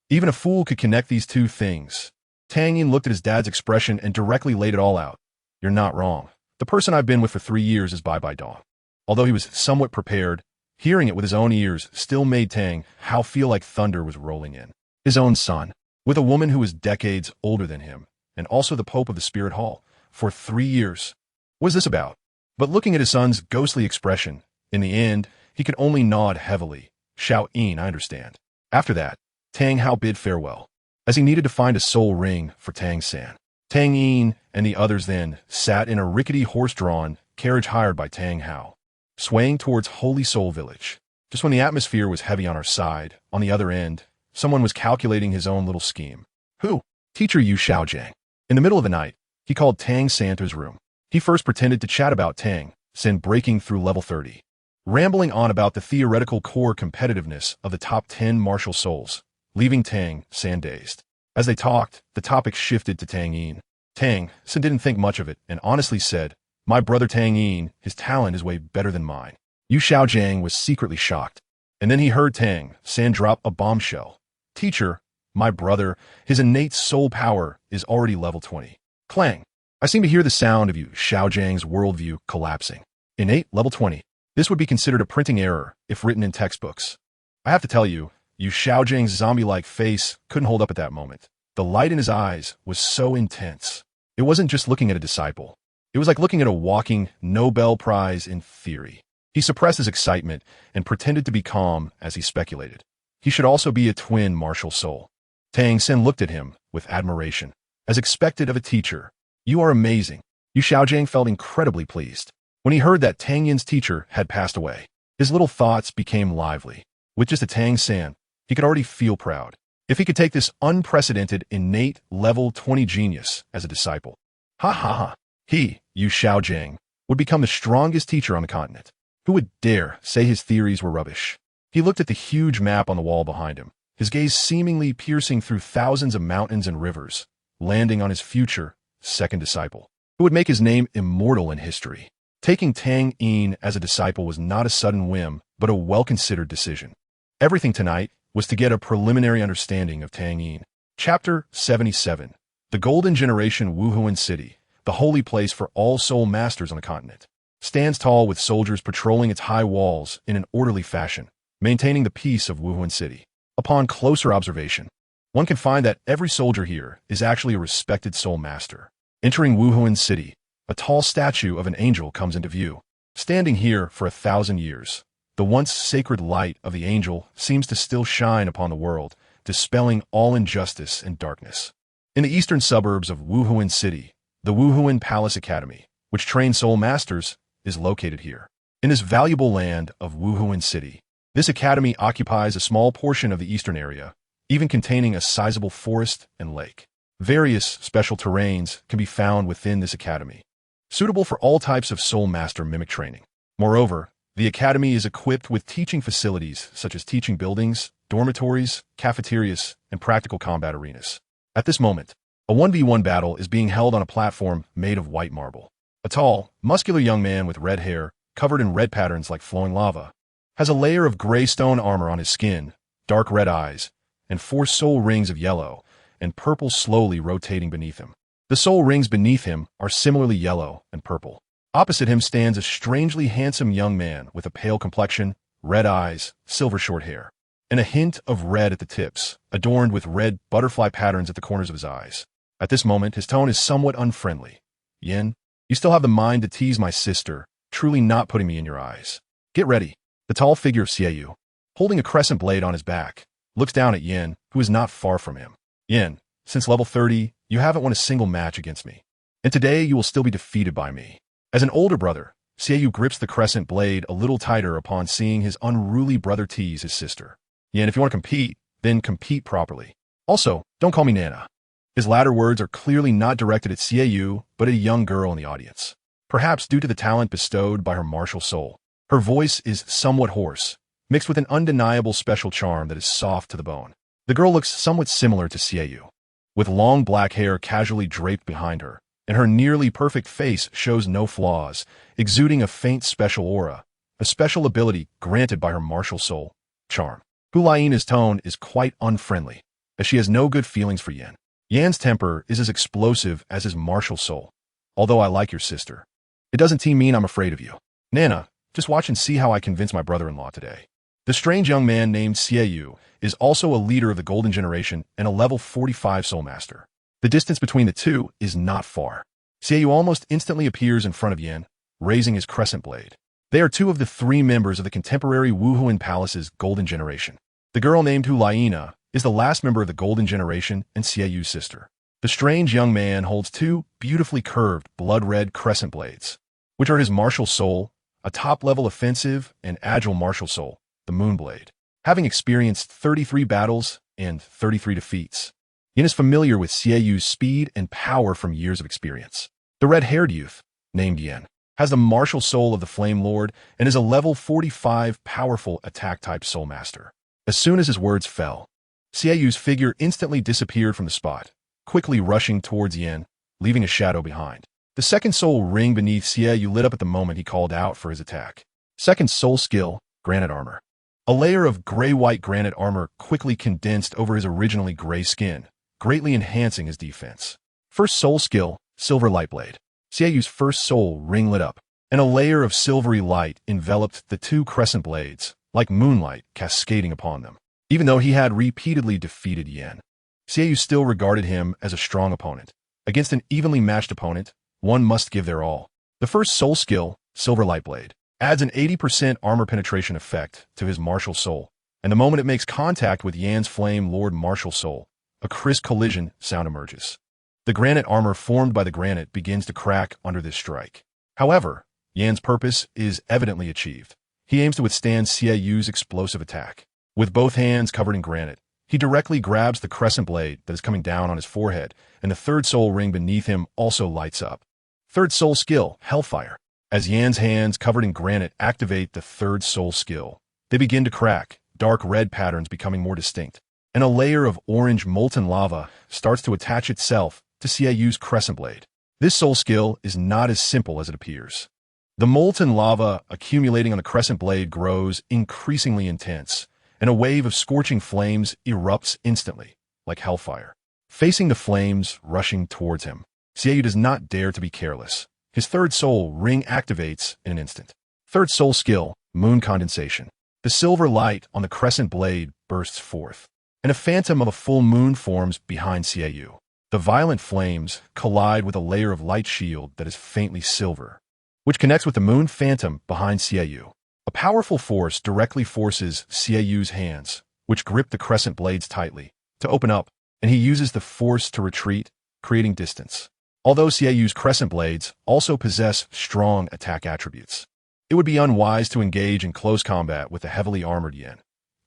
Even a fool could connect these 2 things. Tang Yin looked at his dad's expression and directly laid it all out. "You're not wrong. The person I've been with for 3 years is Bai Dong." Although he was somewhat prepared, hearing it with his own ears still made Tang Hao feel like thunder was rolling in. His own son, with a woman who was decades older than him, and also the Pope of the Spirit Hall, for 3 years. What was this about? But looking at his son's ghostly expression, in the end, he could only nod heavily. "Xiao Yin, I understand." After that, Tang Hao bid farewell, as he needed to find a soul ring for Tang San. Tang Yin and the others then sat in a rickety horse-drawn carriage hired by Tang Hao, swaying towards Holy Soul Village. Just when the atmosphere was heavy on our side, on the other end, someone was calculating his own little scheme. Who? Teacher Yu Xiaojiang. In the middle of the night, he called Tang San to his room. He first pretended to chat about Tang San breaking through level 30. rambling on about the theoretical core competitiveness of the top 10 martial souls, leaving Tang sand-dazed. As they talked, the topic shifted to Tang Yin. Tang Sin didn't think much of it and honestly said, "My brother Tang Yin, his talent is way better than mine." Yu Xiaojiang was secretly shocked. And then he heard Tang San drop a bombshell. "Teacher, my brother, his innate soul power is already level 20. Clang. I seem to hear the sound of Yu Xiaojiang's worldview collapsing. Innate level 20. This would be considered a printing error if written in textbooks. I have to tell you, Yu Xiaojiang's zombie-like face couldn't hold up at that moment. The light in his eyes was so intense. It wasn't just looking at a disciple. It was like looking at a walking Nobel Prize in theory. He suppressed his excitement and pretended to be calm as he speculated. He should also be a twin martial soul. Tang Sin looked at him with admiration. As expected of a teacher, "You are amazing." Yu Xiaojiang felt incredibly pleased. When he heard that Tang Yin's teacher had passed away, his little thoughts became lively. With just a Tang San, he could already feel proud. If he could take this unprecedented innate level 20 genius as a disciple. Ha ha ha. He, Yu Xiaojiang, would become the strongest teacher on the continent. Who would dare say his theories were rubbish? He looked at the huge map on the wall behind him, his gaze seemingly piercing through thousands of mountains and rivers, landing on his future second disciple, who would make his name immortal in history. Taking Tang Yin as a disciple was not a sudden whim, but a well-considered decision. Everything tonight was to get a preliminary understanding of Tang Yin. Chapter 77. The Golden Generation Wuhuan City, the holy place for all soul masters on the continent, stands tall with soldiers patrolling its high walls in an orderly fashion, maintaining the peace of Wuhuan City. Upon closer observation, one can find that every soldier here is actually a respected soul master. Entering Wuhuan City, a tall statue of an angel comes into view. Standing here for 1,000 years, the once sacred light of the angel seems to still shine upon the world, dispelling all injustice and darkness. In the eastern suburbs of Wuhuan City, the Wuhuan Palace Academy, which trains soul masters, is located here. In this valuable land of Wuhuan City, this academy occupies a small portion of the eastern area, even containing a sizable forest and lake. Various special terrains can be found within this academy, suitable for all types of soul master mimic training. Moreover, the academy is equipped with teaching facilities such as teaching buildings, dormitories, cafeterias, and practical combat arenas. At this moment, a 1v1 battle is being held on a platform made of white marble. A tall, muscular young man with red hair, covered in red patterns like flowing lava, has a layer of gray stone armor on his skin, dark red eyes, and 4 soul rings of yellow and purple slowly rotating beneath him. The soul rings beneath him are similarly yellow and purple. Opposite him stands a strangely handsome young man with a pale complexion, red eyes, silver short hair, and a hint of red at the tips, adorned with red butterfly patterns at the corners of his eyes. At this moment, his tone is somewhat unfriendly. "Yin, you still have the mind to tease my sister, truly not putting me in your eyes. Get ready." The tall figure of Xiaoyu, holding a crescent blade on his back, looks down at Yin, who is not far from him. "Yin, since level 30, you haven't won a single match against me. And today you will still be defeated by me." As an older brother, Xiaoyu grips the crescent blade a little tighter upon seeing his unruly brother tease his sister. "Yin, if you want to compete, then compete properly. Also, don't call me Nana." His latter words are clearly not directed at Xiaoyu, but at a young girl in the audience. Perhaps due to the talent bestowed by her martial soul, her voice is somewhat hoarse, mixed with an undeniable special charm that is soft to the bone. The girl looks somewhat similar to Xiaoyu, with long black hair casually draped behind her, and her nearly perfect face shows no flaws, exuding a faint special aura, a special ability granted by her martial soul, charm. Hulaina's tone is quite unfriendly, as she has no good feelings for Yin. Yan's temper is as explosive as his martial soul. "Although I like your sister, it doesn't mean I'm afraid of you. Nana, just watch and see how I convince my brother-in-law today." The strange young man named Xiaoyu is also a leader of the Golden Generation and a level 45 soul master. The distance between the two is not far. Xiaoyu almost instantly appears in front of Yin, raising his crescent blade. They are 2 of the 3 members of the contemporary Wuhuan Palace's Golden Generation. The girl named Hulaina is the last member of the Golden Generation and Xiaoyu's sister. The strange young man holds 2 beautifully curved blood-red crescent blades, which are his martial soul, a top-level offensive and agile martial soul, the Moonblade. Having experienced 33 battles and 33 defeats, Yin is familiar with Xiaoyu's speed and power from years of experience. The red-haired youth, named Yin, has the martial soul of the Flame Lord, and is a level 45 powerful attack-type soul master. As soon as his words fell, Xiaoyu's figure instantly disappeared from the spot, quickly rushing towards Yin, leaving a shadow behind. The second soul ring beneath Xiaoyu lit up at the moment he called out for his attack. Second soul skill, Granite Armor. A layer of gray-white granite armor quickly condensed over his originally gray skin, greatly enhancing his defense. First soul skill, Silver Lightblade. Xiaoyu's first soul ring lit up, and a layer of silvery light enveloped the two crescent blades, like moonlight cascading upon them. Even though he had repeatedly defeated Yin, Xiaoyu still regarded him as a strong opponent. Against an evenly matched opponent, one must give their all. The first soul skill, Silver Lightblade, adds an 80% armor penetration effect to his martial soul, and the moment it makes contact with Yan's Flame Lord martial soul, a crisp collision sound emerges. The granite armor formed by the granite begins to crack under this strike. However, Yan's purpose is evidently achieved. He aims to withstand Xiaoyu's explosive attack. With both hands covered in granite, he directly grabs the crescent blade that is coming down on his forehead, and the third soul ring beneath him also lights up. Third soul skill, Hellfire. As Yan's hands covered in granite activate the third soul skill, they begin to crack, dark red patterns becoming more distinct, and a layer of orange molten lava starts to attach itself to Xiaoyu's crescent blade. This soul skill is not as simple as it appears. The molten lava accumulating on the crescent blade grows increasingly intense, and a wave of scorching flames erupts instantly, like hellfire. Facing the flames rushing towards him, Xiaoyu does not dare to be careless. His third soul ring activates in an instant. Third soul skill, Moon Condensation. The silver light on the crescent blade bursts forth, and a phantom of a full moon forms behind Xiaoyu. The violent flames collide with a layer of light shield that is faintly silver, which connects with the moon phantom behind Xiaoyu. A powerful force directly forces Xiaoyu's hands, which grip the crescent blades tightly, to open up, and he uses the force to retreat, creating distance. Although Xiaoyu's crescent blades also possess strong attack attributes, it would be unwise to engage in close combat with the heavily armored Yin.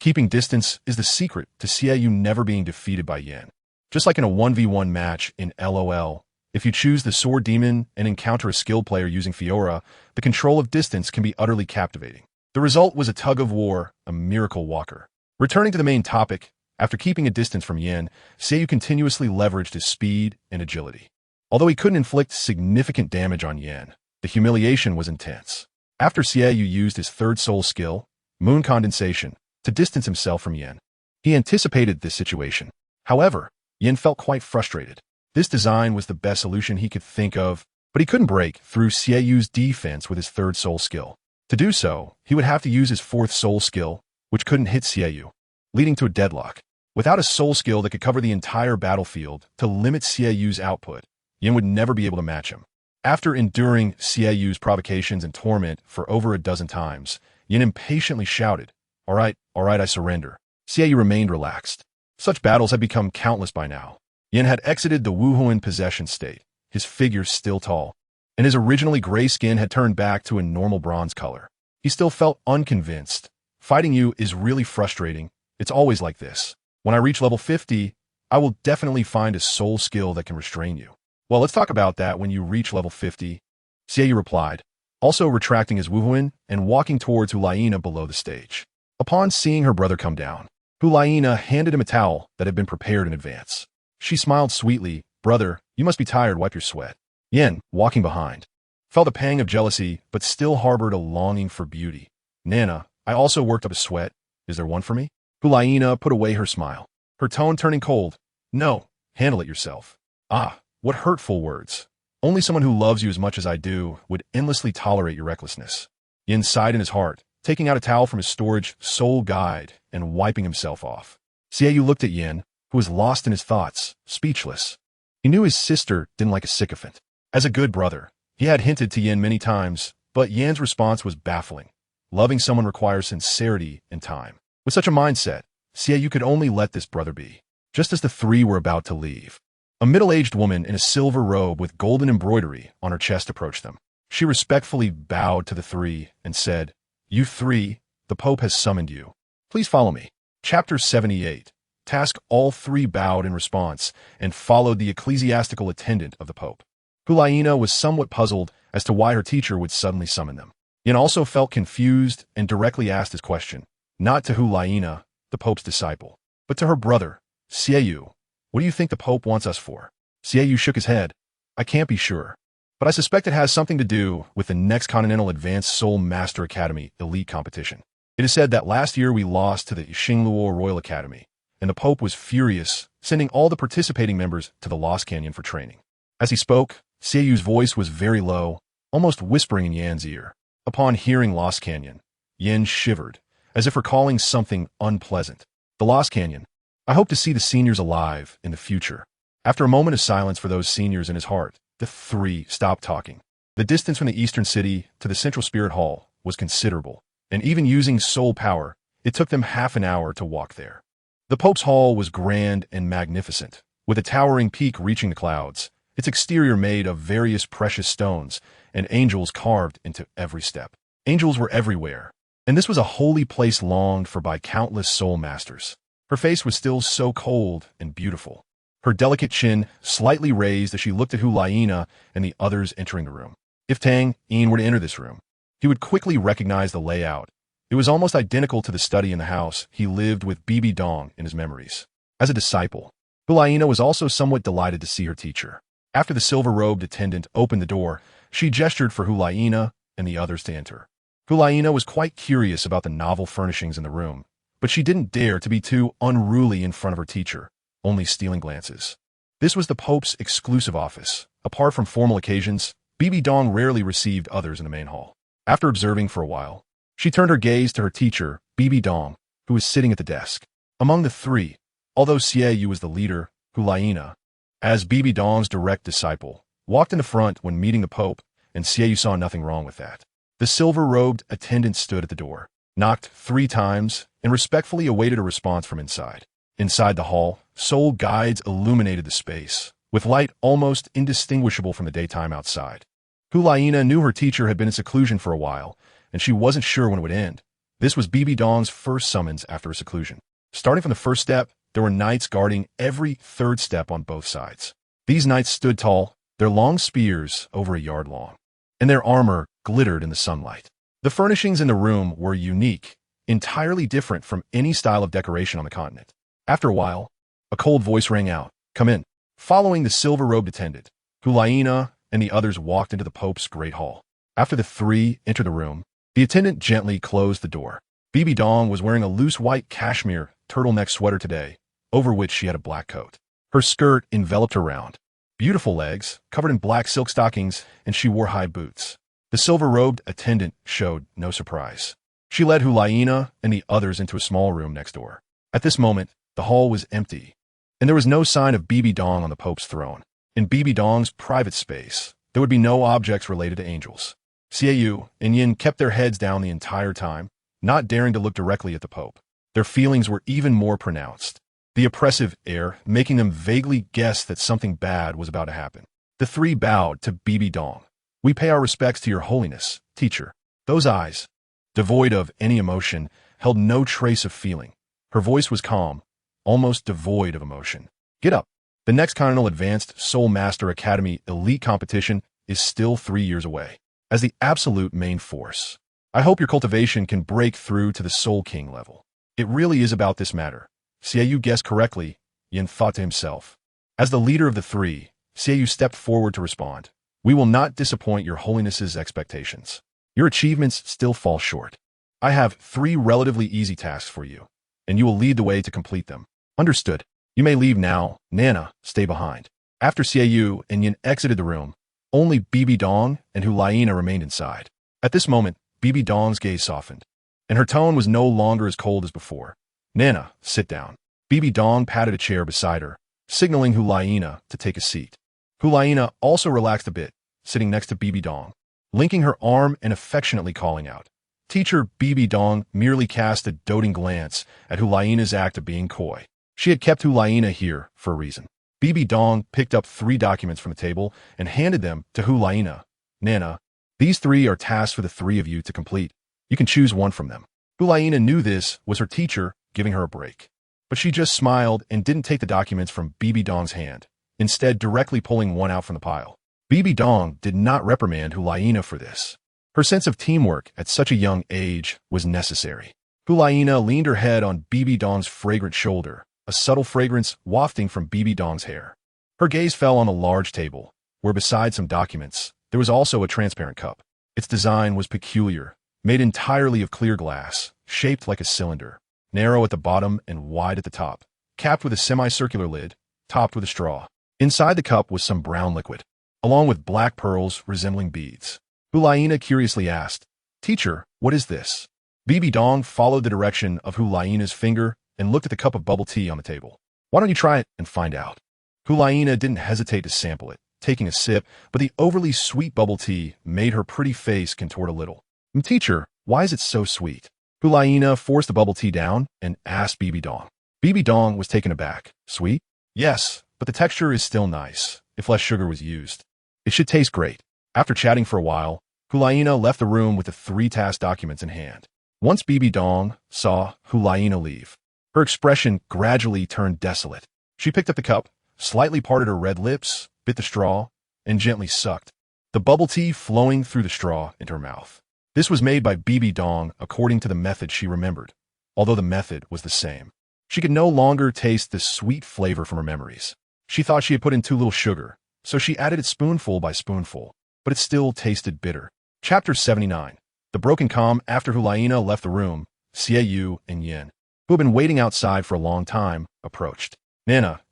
Keeping distance is the secret to Xiaoyu never being defeated by Yin. Just like in a 1v1 match in LOL, if you choose the Sword Demon and encounter a skilled player using Fiora, the control of distance can be utterly captivating. The result was a tug-of-war, a miracle walker. Returning to the main topic, after keeping a distance from Yin, Xiaoyu continuously leveraged his speed and agility. Although he couldn't inflict significant damage on Yin, the humiliation was intense. After Xiaoyu used his third soul skill, Moon Condensation, to distance himself from Yin, he anticipated this situation. However, Yin felt quite frustrated. This design was the best solution he could think of, but he couldn't break through Xiaoyu's defense with his third soul skill. To do so, he would have to use his fourth soul skill, which couldn't hit Xiaoyu, leading to a deadlock. Without a soul skill that could cover the entire battlefield to limit Xiaoyu's output, Yin would never be able to match him. After enduring Xiaoyu's provocations and torment for over a dozen times, Yin impatiently shouted, All right, I surrender." Xiaoyu remained relaxed. Such battles had become countless by now. Yin had exited the Wuhuan possession state, his figure still tall, and his originally gray skin had turned back to a normal bronze color. He still felt unconvinced. Fighting you is really frustrating. It's always like this. When I reach level 50, I will definitely find a soul skill that can restrain you. Well, let's talk about that when you reach level 50, Xiaoyu replied, also retracting his Wuhuan and walking towards Hulaina below the stage. Upon seeing her brother come down, Hulaina handed him a towel that had been prepared in advance. She smiled sweetly. "Brother, you must be tired, wipe your sweat." Yin, walking behind, felt a pang of jealousy but still harbored a longing for beauty. "Nana, I also worked up a sweat. Is there one for me?" Hulaina put away her smile, her tone turning cold. "No, handle it yourself." "Ah, what hurtful words. Only someone who loves you as much as I do would endlessly tolerate your recklessness." Yin sighed in his heart, taking out a towel from his storage soul guide and wiping himself off. Xiaoyu looked at Yin, who was lost in his thoughts, speechless. He knew his sister didn't like a sycophant. As a good brother, he had hinted to Yin many times, but Yin's response was baffling. Loving someone requires sincerity and time. With such a mindset, Xiaoyu could only let this brother be. Just as the three were about to leave, a middle-aged woman in a silver robe with golden embroidery on her chest approached them. She respectfully bowed to the three and said, "You three, the Pope has summoned you. Please follow me." Chapter 78. Task. All three bowed in response and followed the ecclesiastical attendant of the Pope. Hulaina was somewhat puzzled as to why her teacher would suddenly summon them. Yin also felt confused and directly asked his question, not to Hulaina, the Pope's disciple, but to her brother, Xiaoyu. What do you think the Pope wants us for? Xiaoyu shook his head. I can't be sure, but I suspect it has something to do with the next Continental Advanced Soul Master Academy elite competition. It is said that last year we lost to the Xingluo Royal Academy, and the Pope was furious, sending all the participating members to the Lost Canyon for training. As he spoke, Xiaoyu's voice was very low, almost whispering in Yan's ear. Upon hearing Lost Canyon, Yan shivered, as if recalling something unpleasant. The Lost Canyon. I hope to see the seniors alive in the future. After a moment of silence for those seniors in his heart, the three stopped talking. The distance from the eastern city to the central spirit hall was considerable, and even using soul power, it took them half an hour to walk there. The Pope's hall was grand and magnificent, with a towering peak reaching the clouds, its exterior made of various precious stones, and angels carved into every step. Angels were everywhere, and this was a holy place longed for by countless soul masters. Her face was still so cold and beautiful, her delicate chin slightly raised as she looked at Hulaina and the others entering the room. If Tang Yin were to enter this room, he would quickly recognize the layout. It was almost identical to the study in the house he lived with Bibi Dong in his memories. As a disciple, Hulaina was also somewhat delighted to see her teacher. After the silver-robed attendant opened the door, she gestured for Hulaina and the others to enter. Hulaina was quite curious about the novel furnishings in the room, but she didn't dare to be too unruly in front of her teacher, only stealing glances. This was the Pope's exclusive office. Apart from formal occasions, Bibi Dong rarely received others in the main hall. After observing for a while, she turned her gaze to her teacher, Bibi Dong, who was sitting at the desk. Among the three, although Xiaoyu was the leader, Hulaina, as Bibi Dong's direct disciple, walked in the front when meeting the Pope, and Xiaoyu saw nothing wrong with that. The silver-robed attendant stood at the door, knocked 3 times, and respectfully awaited a response from inside. Inside the hall, soul guides illuminated the space, with light almost indistinguishable from the daytime outside. Hulaina knew her teacher had been in seclusion for a while, and she wasn't sure when it would end. This was Bibi Dong's first summons after her seclusion. Starting from the first step, there were knights guarding every third step on both sides. These knights stood tall, their long spears over a yard long, and their armor glittered in the sunlight. The furnishings in the room were unique, entirely different from any style of decoration on the continent. After a while, a cold voice rang out, "Come in." Following the silver-robed attendant, Hulaina and the others walked into the Pope's great hall. After the three entered the room, the attendant gently closed the door. Bibi Dong was wearing a loose white cashmere turtleneck sweater today, over which she had a black coat. Her skirt enveloped her round, beautiful legs, covered in black silk stockings, and she wore high boots. The silver-robed attendant showed no surprise. She led Hulaina and the others into a small room next door. At this moment, the hall was empty, and there was no sign of Bibi Dong on the Pope's throne. In Bibi Dong's private space, there would be no objects related to angels. Xiaoyu and Yin kept their heads down the entire time, not daring to look directly at the Pope. Their feelings were even more pronounced, the oppressive air making them vaguely guess that something bad was about to happen. The three bowed to Bibi Dong. "We pay our respects to your holiness, teacher." Those eyes, devoid of any emotion, held no trace of feeling. Her voice was calm, almost devoid of emotion. "Get up. The next Continental Advanced Soul Master Academy elite competition is still 3 years away. As the absolute main force, I hope your cultivation can break through to the Soul King level. It really is about this matter." Xiaoyu guessed correctly, Yin thought to himself. As the leader of the three, Xiaoyu stepped forward to respond. "We will not disappoint your holiness's expectations. Your achievements still fall short. I have 3 relatively easy tasks for you, and you will lead the way to complete them." "Understood. You may leave now. Nana, stay behind." After Xiaoyu and Yin exited the room, only Bibi Dong and Hulaina remained inside. At this moment, Bibi Dong's gaze softened, and her tone was no longer as cold as before. "Nana, sit down." Bibi Dong patted a chair beside her, signaling Hulaina to take a seat. Hulaina also relaxed a bit, sitting next to Bibi Dong, linking her arm and affectionately calling out. Teacher Bibi Dong merely cast a doting glance at Hulaina's act of being coy. She had kept Hulaina here for a reason. Bibi Dong picked up 3 documents from the table and handed them to Hulaina. "Nana, these 3 are tasks for the 3 of you to complete. You can choose one from them." Hulaina knew this was her teacher giving her a break, but she just smiled and didn't take the documents from Bibi Dong's hand, instead directly pulling one out from the pile. Bibi Dong did not reprimand Hulaina for this. Her sense of teamwork at such a young age was necessary. Hulaina leaned her head on Bibi Dong's fragrant shoulder, a subtle fragrance wafting from Bibi Dong's hair. Her gaze fell on a large table, where beside some documents, there was also a transparent cup. Its design was peculiar, made entirely of clear glass, shaped like a cylinder, narrow at the bottom and wide at the top, capped with a semicircular lid, topped with a straw. Inside the cup was some brown liquid, along with black pearls resembling beads. Hulaina curiously asked, "Teacher, what is this?" Bibi Dong followed the direction of Hulaina's finger and looked at the cup of bubble tea on the table. "Why don't you try it and find out?" Hulaina didn't hesitate to sample it, taking a sip, but the overly sweet bubble tea made her pretty face contort a little. "Teacher, why is it so sweet?" Hulaina forced the bubble tea down and asked Bibi Dong. Bibi Dong was taken aback. "Sweet? Yes, but the texture is still nice, if less sugar was used. It should taste great." After chatting for a while, Hulaina left the room with the 3 task documents in hand. Once Bibi Dong saw Hulaina leave, her expression gradually turned desolate. She picked up the cup, slightly parted her red lips, bit the straw, and gently sucked, the bubble tea flowing through the straw into her mouth. This was made by Bibi Dong according to the method she remembered, although the method was the same. She could no longer taste the sweet flavor from her memories. She thought she had put in too little sugar, so she added it spoonful by spoonful, but it still tasted bitter. Chapter 79. The broken calm. After Hulaina left the room, Xiaoyu and Yin, who had been waiting outside for a long time, approached. Nana,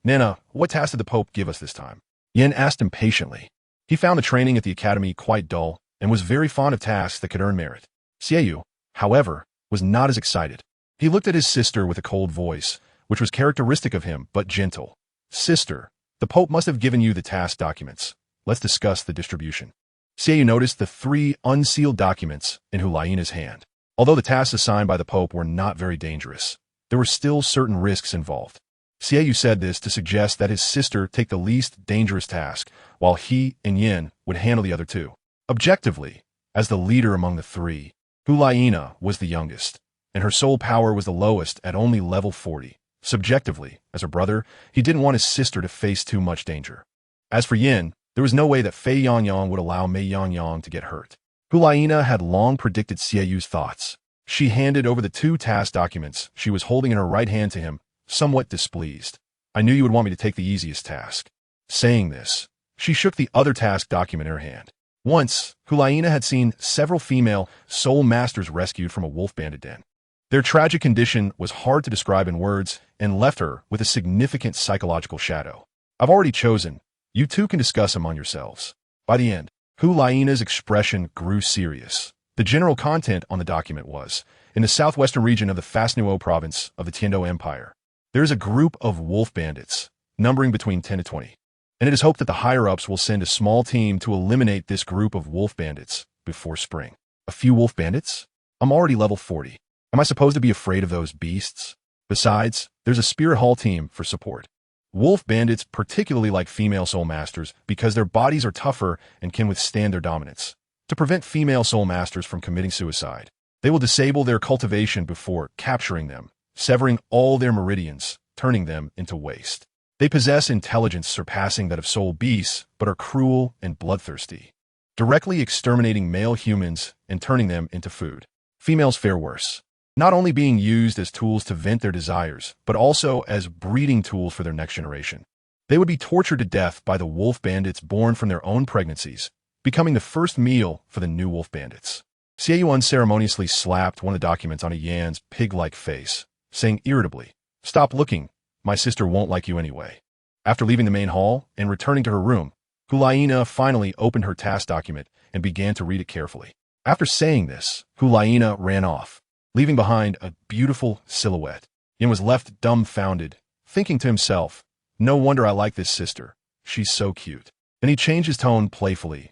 what task did the Pope give us this time?" Yin asked impatiently. He found the training at the academy quite dull and was very fond of tasks that could earn merit. Xiaoyu, however, was not as excited. He looked at his sister with a cold voice, which was characteristic of him, but gentle. "Sister, the Pope must have given you the task documents. Let's discuss the distribution." Xiaoyu noticed the 3 unsealed documents in Hulaina's hand. Although the tasks assigned by the Pope were not very dangerous, there were still certain risks involved. Xiaoyu said this to suggest that his sister take the least dangerous task, while he and Yin would handle the other 2. Objectively, as the leader among the 3, Hulaina was the youngest, and her soul power was the lowest at only level 40. Subjectively, as her brother, he didn't want his sister to face too much danger. As for Yin, there was no way that Fei Yangyang would allow Mei Yangyang to get hurt. Hulaina had long predicted Xiaoyu's thoughts. She handed over the 2 task documents she was holding in her right hand to him, somewhat displeased. "I knew you would want me to take the easiest task." Saying this, she shook the other task document in her hand. Once, Hulaina had seen several female soul masters rescued from a wolf bandit den. Their tragic condition was hard to describe in words and left her with a significant psychological shadow. "I've already chosen. You 2 can discuss among yourselves." By the end, Hulaina's expression grew serious. The general content on the document was, in the southwestern region of the Fasnuo province of the Tiando Empire, there is a group of wolf bandits, numbering between 10 to 20, and it is hoped that the higher-ups will send a small team to eliminate this group of wolf bandits before spring. A few wolf bandits? I'm already level 40. Am I supposed to be afraid of those beasts? Besides, there's a Spirit Hall team for support. Wolf bandits particularly like female soul masters because their bodies are tougher and can withstand their dominance. To prevent female soul masters from committing suicide, they will disable their cultivation before capturing them, severing all their meridians, turning them into waste. They possess intelligence surpassing that of soul beasts, but are cruel and bloodthirsty, directly exterminating male humans and turning them into food. Females fare worse, not only being used as tools to vent their desires, but also as breeding tools for their next generation. They would be tortured to death by the wolf bandits born from their own pregnancies, becoming the first meal for the new wolf bandits. Xiaoyu unceremoniously slapped one of the documents on a Yan's pig-like face, saying irritably, "Stop looking. My sister won't like you anyway." After leaving the main hall and returning to her room, Hulaina finally opened her task document and began to read it carefully. After saying this, Hulaina ran off, leaving behind a beautiful silhouette. Yin was left dumbfounded, thinking to himself, "No wonder I like this sister. She's so cute." Then he changed his tone playfully.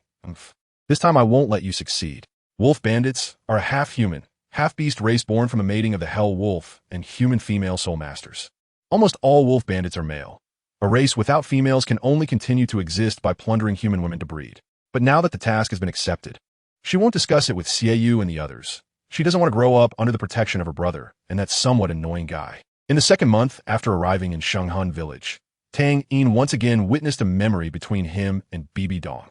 "This time I won't let you succeed. Wolf bandits are a half-human, half-beast race born from a mating of the hell wolf and human female soul masters. Almost all wolf bandits are male. A race without females can only continue to exist by plundering human women to breed. But now that the task has been accepted, she won't discuss it with Xiaoyu and the others. She doesn't want to grow up under the protection of her brother and that somewhat annoying guy." In the second month after arriving in Shenghun village, Tang Yin once again witnessed a memory between him and Bibi Dong.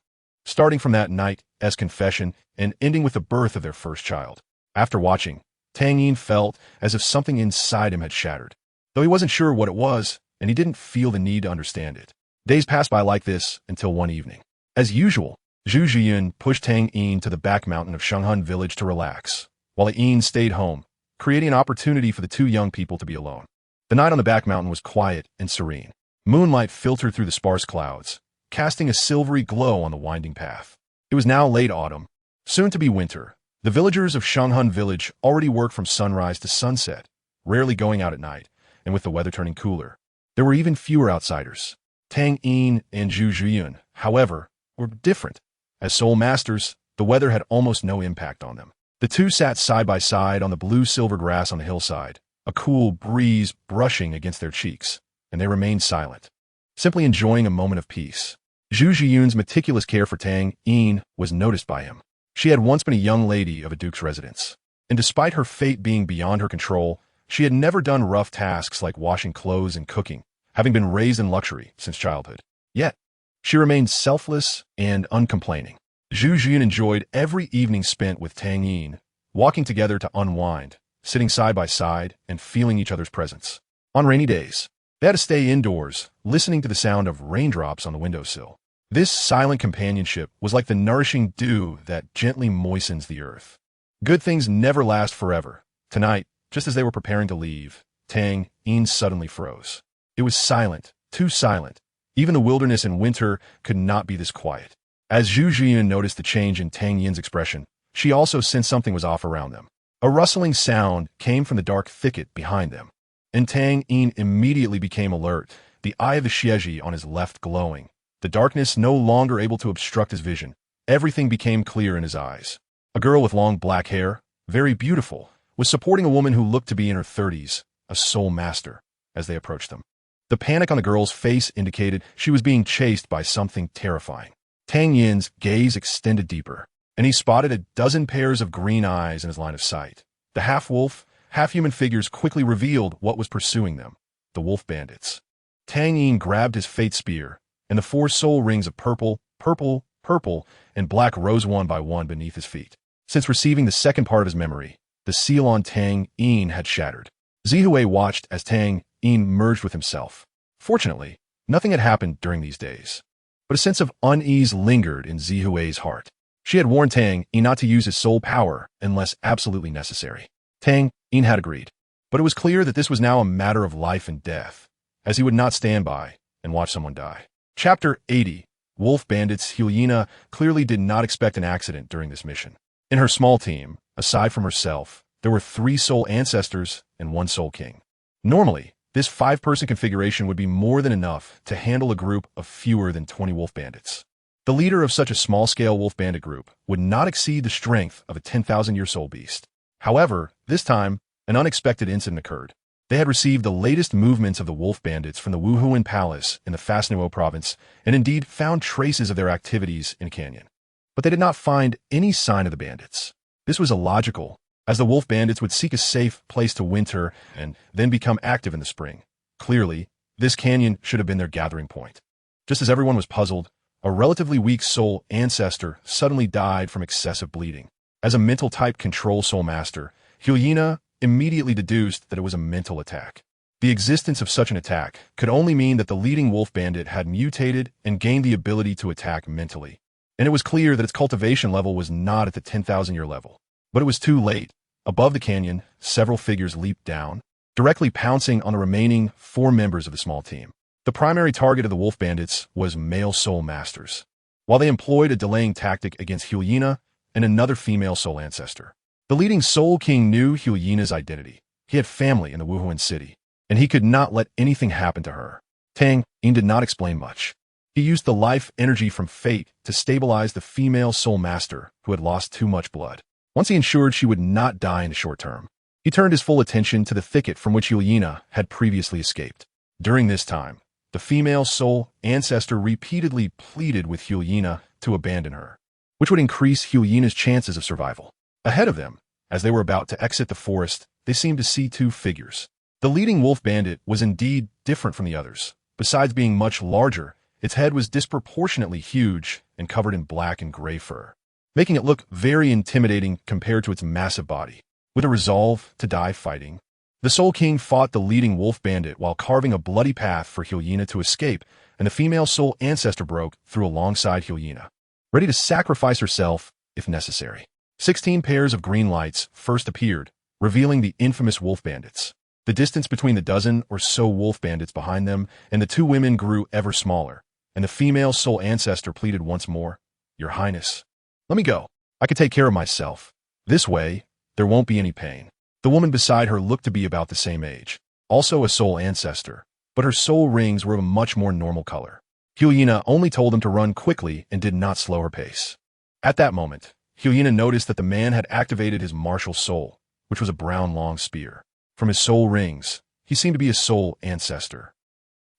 starting from that night's confession and ending with the birth of their first child. After watching, Tang Yin felt as if something inside him had shattered, though he wasn't sure what it was, and he didn't feel the need to understand it. Days passed by like this until one evening. As usual, Zhu Zhiyun pushed Tang Yin to the back mountain of Shenghun village to relax, while Yin stayed home, creating an opportunity for the two young people to be alone. The night on the back mountain was quiet and serene. Moonlight filtered through the sparse clouds, casting a silvery glow on the winding path. It was now late autumn, soon to be winter. The villagers of Shenghun village already worked from sunrise to sunset, rarely going out at night, and with the weather turning cooler, there were even fewer outsiders. Tang Yin and Zhu Zhiyun, however, were different. As soul masters, the weather had almost no impact on them. The two sat side by side on the blue-silver grass on the hillside, a cool breeze brushing against their cheeks, and they remained silent, simply enjoying a moment of peace. Zhu Zhiyun's meticulous care for Tang Yin was noticed by him. She had once been a young lady of a duke's residence, and despite her fate being beyond her control, she had never done rough tasks like washing clothes and cooking, having been raised in luxury since childhood. Yet, she remained selfless and uncomplaining. Zhu Zhiyun enjoyed every evening spent with Tang Yin, walking together to unwind, sitting side by side and feeling each other's presence. On rainy days, they had to stay indoors, listening to the sound of raindrops on the windowsill. This silent companionship was like the nourishing dew that gently moistens the earth. Good things never last forever. Tonight, just as they were preparing to leave, Tang Yin suddenly froze. It was silent, too silent. Even the wilderness in winter could not be this quiet. As Zhu Zhiyun noticed the change in Tang Yin's expression, she also sensed something was off around them. A rustling sound came from the dark thicket behind them, and Tang Yin immediately became alert, the eye of the Xieji on his left glowing. The darkness no longer able to obstruct his vision. Everything became clear in his eyes. A girl with long black hair, very beautiful, was supporting a woman who looked to be in her 30s, a soul master, as they approached them. The panic on the girl's face indicated she was being chased by something terrifying. Tang Yin's gaze extended deeper, and he spotted a dozen pairs of green eyes in his line of sight. The half-wolf, half-human figures quickly revealed what was pursuing them, the wolf bandits. Tang Yin grabbed his fate spear, and the 4 soul rings of purple, purple, purple, and black rose one by one beneath his feet. Since receiving the second part of his memory, the seal on Tang Yin had shattered. Zihui watched as Tang Yin merged with himself. Fortunately, nothing had happened during these days, but a sense of unease lingered in Zihui's heart. She had warned Tang Yin not to use his soul power unless absolutely necessary. Tang Yin had agreed, but it was clear that this was now a matter of life and death, as he would not stand by and watch someone die. Chapter 80. Wolf Bandits. Hyena clearly did not expect an accident during this mission. In her small team, aside from herself, there were 3 soul ancestors and 1 soul king. Normally, this 5-person configuration would be more than enough to handle a group of fewer than 20 wolf bandits. The leader of such a small-scale wolf bandit group would not exceed the strength of a 10,000-year soul beast. However, this time, an unexpected incident occurred. They had received the latest movements of the wolf bandits from the Wuhuan Palace in the Fasnuo province, and indeed found traces of their activities in a canyon. But they did not find any sign of the bandits. This was illogical, as the wolf bandits would seek a safe place to winter and then become active in the spring. Clearly, this canyon should have been their gathering point. Just as everyone was puzzled, a relatively weak soul ancestor suddenly died from excessive bleeding. As a mental-type control soul master, Hyena immediately deduced that it was a mental attack. The existence of such an attack could only mean that the leading wolf bandit had mutated and gained the ability to attack mentally, and it was clear that its cultivation level was not at the 10,000-year level. But it was too late. Above the canyon, several figures leaped down, directly pouncing on the remaining 4 members of the small team. The primary target of the wolf bandits was male soul masters, while they employed a delaying tactic against Hyena and another female soul ancestor. The leading Soul King knew Hyena's identity. He had family in the Wuhuan city, and he could not let anything happen to her. Tang Yin did not explain much. He used the life energy from fate to stabilize the female soul master who had lost too much blood. Once he ensured she would not die in the short term, he turned his full attention to the thicket from which Hyena had previously escaped. During this time, the female soul ancestor repeatedly pleaded with Hyena to abandon her, which would increase Hyena's chances of survival. Ahead of them, as they were about to exit the forest, they seemed to see 2 figures. The leading wolf bandit was indeed different from the others. Besides being much larger, Its head was disproportionately huge and covered in black and gray fur, making it look very intimidating compared to its massive body. With a resolve to die fighting, the Soul King fought the leading wolf bandit while carving a bloody path for Hyena to escape, and the female soul ancestor broke through alongside Hyena, ready to sacrifice herself if necessary. 16 pairs of green lights first appeared, revealing the infamous wolf bandits. The distance between the dozen or so wolf bandits behind them and the two women grew ever smaller, and the female soul ancestor pleaded once more, "Your Highness, let me go. I can take care of myself. This way, there won't be any pain." The woman beside her looked to be about the same age, also a soul ancestor, but her soul rings were of a much more normal color. Hyena only told him to run quickly and did not slow her pace. At that moment, Hyena noticed that the man had activated his martial soul, which was a brown long spear. From his soul rings, he seemed to be a soul ancestor.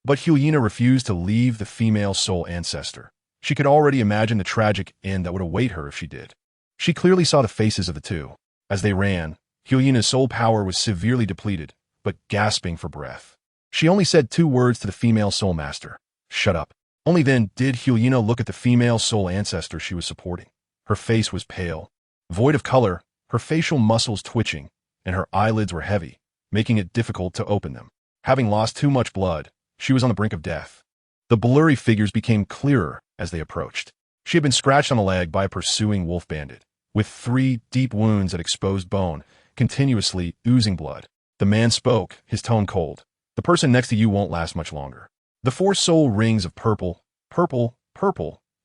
But Hyena refused to leave the female soul ancestor. She could already imagine the tragic end that would await her if she did. She clearly saw the faces of the two. As they ran, Hyena's soul power was severely depleted, but gasping for breath. She only said 2 words to the female soul master, "Shut up." Only then did Hyena look at the female soul ancestor she was supporting. Her face was pale, void of color, her facial muscles twitching, and her eyelids were heavy, making it difficult to open them. Having lost too much blood, she was on the brink of death. The blurry figures became clearer as they approached. She had been scratched on the leg by a pursuing wolf bandit, with 3 deep wounds that exposed bone, continuously oozing blood. The man spoke, his tone cold. "The person next to you won't last much longer." The 4 soul rings of purple,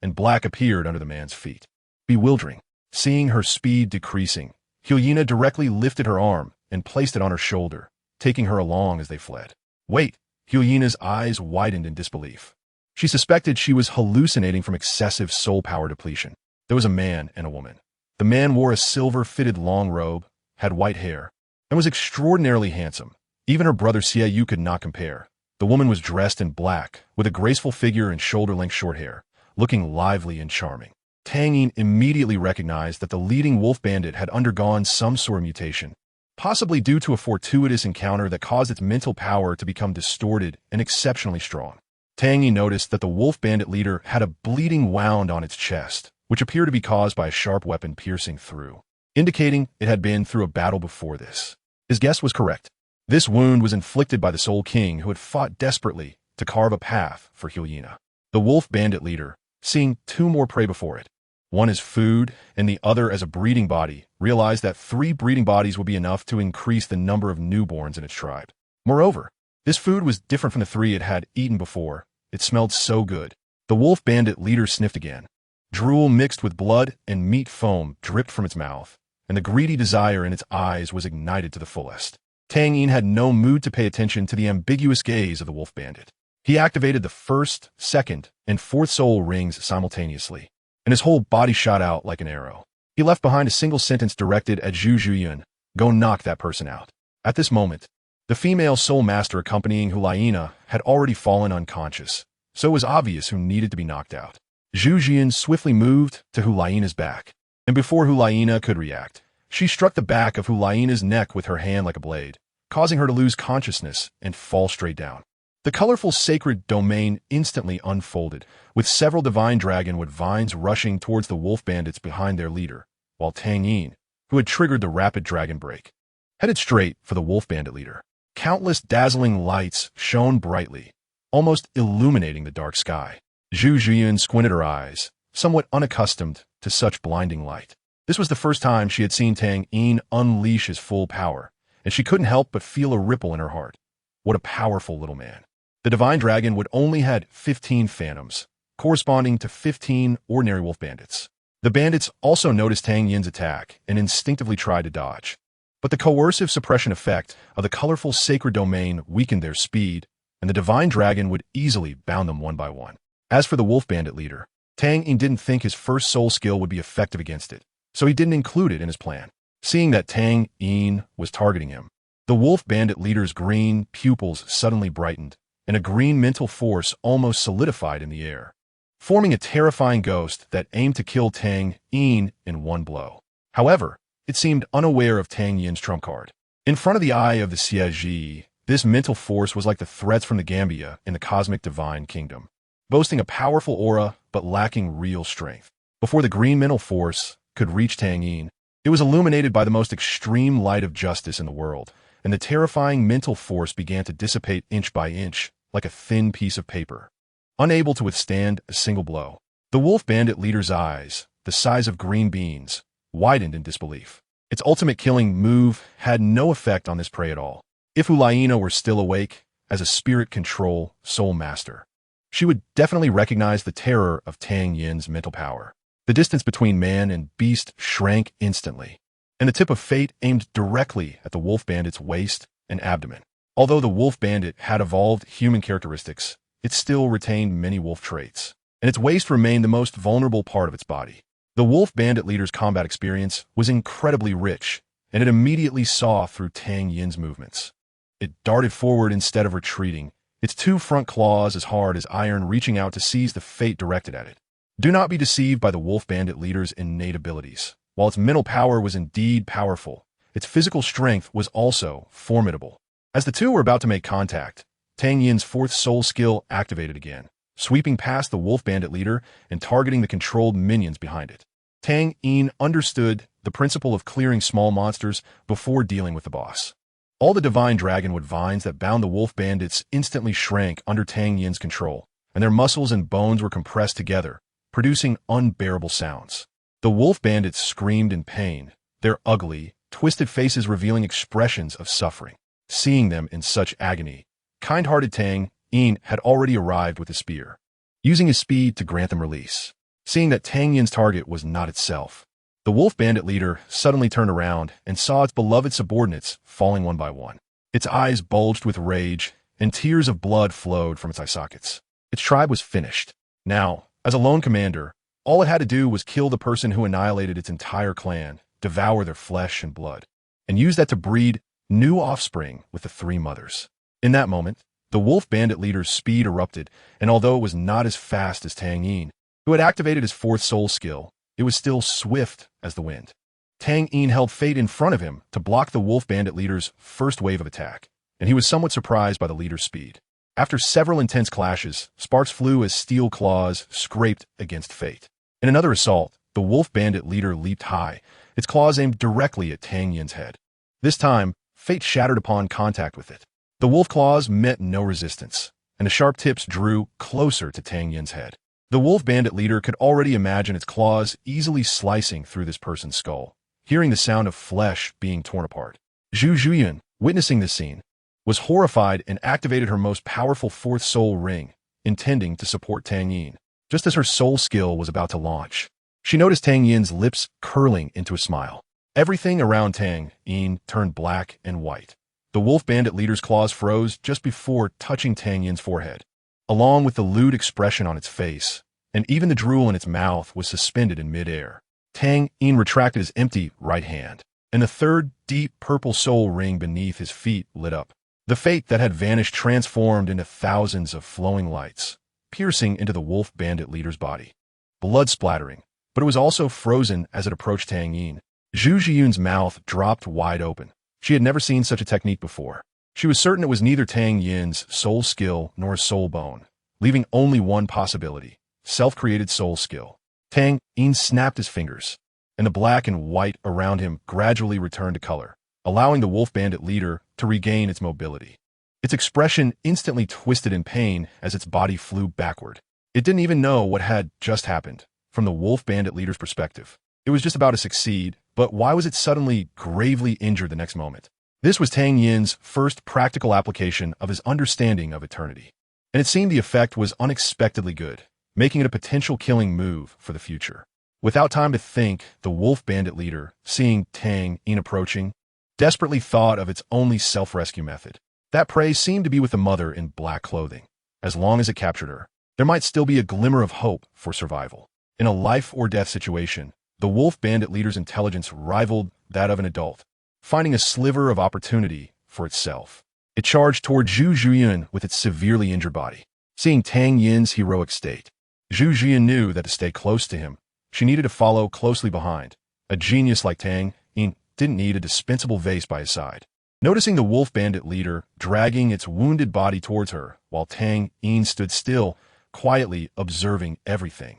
and black appeared under the man's feet. Bewildering. Seeing her speed decreasing, Hyena directly lifted her arm and placed it on her shoulder, taking her along as they fled. "Wait!" Hyena's eyes widened in disbelief. She suspected she was hallucinating from excessive soul power depletion. There was a man and a woman. The man wore a silver-fitted long robe, had white hair, and was extraordinarily handsome. Even her brother Xiaoyu could not compare. The woman was dressed in black, with a graceful figure and shoulder-length short hair, looking lively and charming. Tang Yin immediately recognized that the leading wolf bandit had undergone some sort of mutation, possibly due to a fortuitous encounter that caused its mental power to become distorted and exceptionally strong. Tang Yin noticed that the wolf bandit leader had a bleeding wound on its chest, which appeared to be caused by a sharp weapon piercing through, indicating it had been through a battle before this. His guess was correct. This wound was inflicted by the Soul King, who had fought desperately to carve a path for Hyena. The wolf bandit leader, seeing 2 more prey before it, one as food and the other as a breeding body, realized that 3 breeding bodies would be enough to increase the number of newborns in its tribe. Moreover, this food was different from the 3 it had eaten before. It smelled so good. The wolf bandit leader sniffed again. Drool mixed with blood and meat foam dripped from its mouth, and the greedy desire in its eyes was ignited to the fullest. Tang Yin had no mood to pay attention to the ambiguous gaze of the wolf bandit. He activated the 1st, 2nd, and 4th soul rings simultaneously, and his whole body shot out like an arrow. He left behind a single sentence directed at Zhu Zhuyan, "Go knock that person out." At this moment, the female soul master accompanying Hyena had already fallen unconscious, so it was obvious who needed to be knocked out. Zhu Zhuyan swiftly moved to Hyena's back, and before Hyena could react, she struck the back of Hyena's neck with her hand like a blade, causing her to lose consciousness and fall straight down. The colorful sacred domain instantly unfolded, with several divine dragonwood vines rushing towards the wolf bandits behind their leader, while Tang Yin, who had triggered the rapid dragon break, headed straight for the wolf bandit leader. Countless dazzling lights shone brightly, almost illuminating the dark sky. Zhu Zhuyan squinted her eyes, somewhat unaccustomed to such blinding light. This was the first time she had seen Tang Yin unleash his full power, and she couldn't help but feel a ripple in her heart. What a powerful little man. The divine dragon would only had 15 phantoms, corresponding to 15 ordinary wolf bandits. The bandits also noticed Tang Yin's attack and instinctively tried to dodge. But the coercive suppression effect of the colorful sacred domain weakened their speed, and the divine dragon would easily bound them one by one. As for the wolf bandit leader, Tang Yin didn't think his first soul skill would be effective against it, so he didn't include it in his plan. Seeing that Tang Yin was targeting him, the wolf bandit leader's green pupils suddenly brightened, and a green mental force almost solidified in the air, forming a terrifying ghost that aimed to kill Tang Yin in one blow. However, it seemed unaware of Tang Yin's trump card. In front of the eye of the Siege, this mental force was like the threats from the Gambia in the cosmic divine kingdom. boasting a powerful aura but lacking real strength. Before the green mental force could reach Tang Yin, it was illuminated by the most extreme light of justice in the world, and the terrifying mental force began to dissipate inch by inch, like a thin piece of paper. Unable to withstand a single blow, the wolf bandit leader's eyes, the size of green beans, widened in disbelief. Its ultimate killing move had no effect on this prey at all. If Ulaina were still awake, as a spirit control soul master, she would definitely recognize the terror of Tang Yin's mental power. The distance between man and beast shrank instantly, and the tip of fate aimed directly at the wolf bandit's waist and abdomen. Although the wolf bandit had evolved human characteristics, it still retained many wolf traits, and its waist remained the most vulnerable part of its body. The wolf bandit leader's combat experience was incredibly rich, and it immediately saw through Tang Yin's movements. It darted forward instead of retreating, its two front claws as hard as iron reaching out to seize the fate directed at it. Do not be deceived by the wolf bandit leader's innate abilities. While its mental power was indeed powerful, its physical strength was also formidable. As the two were about to make contact, Tang Yin's fourth soul skill activated again, sweeping past the wolf bandit leader and targeting the controlled minions behind it. Tang Yin understood the principle of clearing small monsters before dealing with the boss. All the divine dragonwood vines that bound the wolf bandits instantly shrank under Tang Yin's control, and their muscles and bones were compressed together, producing unbearable sounds. The wolf bandits screamed in pain, their ugly, twisted faces revealing expressions of suffering. Seeing them in such agony, kind-hearted Tang Yin had already arrived with his spear, using his speed to grant them release. Seeing that Tang Yin's target was not itself, the wolf bandit leader suddenly turned around and saw its beloved subordinates falling one by one. Its eyes bulged with rage, and tears of blood flowed from its eye sockets. Its tribe was finished. Now, as a lone commander, all it had to do was kill the person who annihilated its entire clan, devour their flesh and blood, and use that to breed new offspring with the three mothers. In that moment, the wolf bandit leader's speed erupted, and although it was not as fast as Tang Yin, who had activated his fourth soul skill, it was still swift as the wind. Tang Yin held fate in front of him to block the wolf bandit leader's first wave of attack, and he was somewhat surprised by the leader's speed. After several intense clashes, sparks flew as steel claws scraped against fate. In another assault, the wolf bandit leader leaped high, its claws aimed directly at Tang Yin's head. This time, fate shattered upon contact with it. The wolf claws met no resistance, and the sharp tips drew closer to Tang Yin's head. The wolf bandit leader could already imagine its claws easily slicing through this person's skull, hearing the sound of flesh being torn apart. Zhu Zhuyan, witnessing this scene, was horrified and activated her most powerful fourth soul ring, intending to support Tang Yin. Just as her soul skill was about to launch, she noticed Tang Yin's lips curling into a smile. Everything around Tang Yin turned black and white. The wolf bandit leader's claws froze just before touching Tang Yin's forehead, along with the lewd expression on its face, and even the drool in its mouth was suspended in midair. Tang Yin retracted his empty right hand, and the third deep purple soul ring beneath his feet lit up. The fate that had vanished transformed into thousands of flowing lights, piercing into the wolf bandit leader's body. Blood splattering, but it was also frozen as it approached Tang Yin. Zhu Zhiyun's mouth dropped wide open. She had never seen such a technique before. She was certain it was neither Tang Yin's soul skill nor soul bone, leaving only one possibility: self-created soul skill. Tang Yin snapped his fingers, and the black and white around him gradually returned to color, allowing the wolf bandit leader to regain its mobility. Its expression instantly twisted in pain as its body flew backward. It didn't even know what had just happened. From the wolf bandit leader's perspective, it was just about to succeed, but why was it suddenly gravely injured the next moment? This was Tang Yin's first practical application of his understanding of eternity, and it seemed the effect was unexpectedly good, making it a potential killing move for the future. Without time to think, the wolf bandit leader, seeing Tang Yin approaching, desperately thought of its only self-rescue method. That prey seemed to be with the mother in black clothing. As long as it captured her, there might still be a glimmer of hope for survival. In a life-or-death situation, the wolf bandit leader's intelligence rivaled that of an adult, finding a sliver of opportunity for itself. It charged toward Zhu Zhuyan with its severely injured body. Seeing Tang Yin's heroic state, Zhu Zhuyan knew that to stay close to him, she needed to follow closely behind. A genius like Tang Yin didn't need a dispensable vase by his side. Noticing the wolf bandit leader dragging its wounded body towards her, while Tang Yin stood still, quietly observing everything.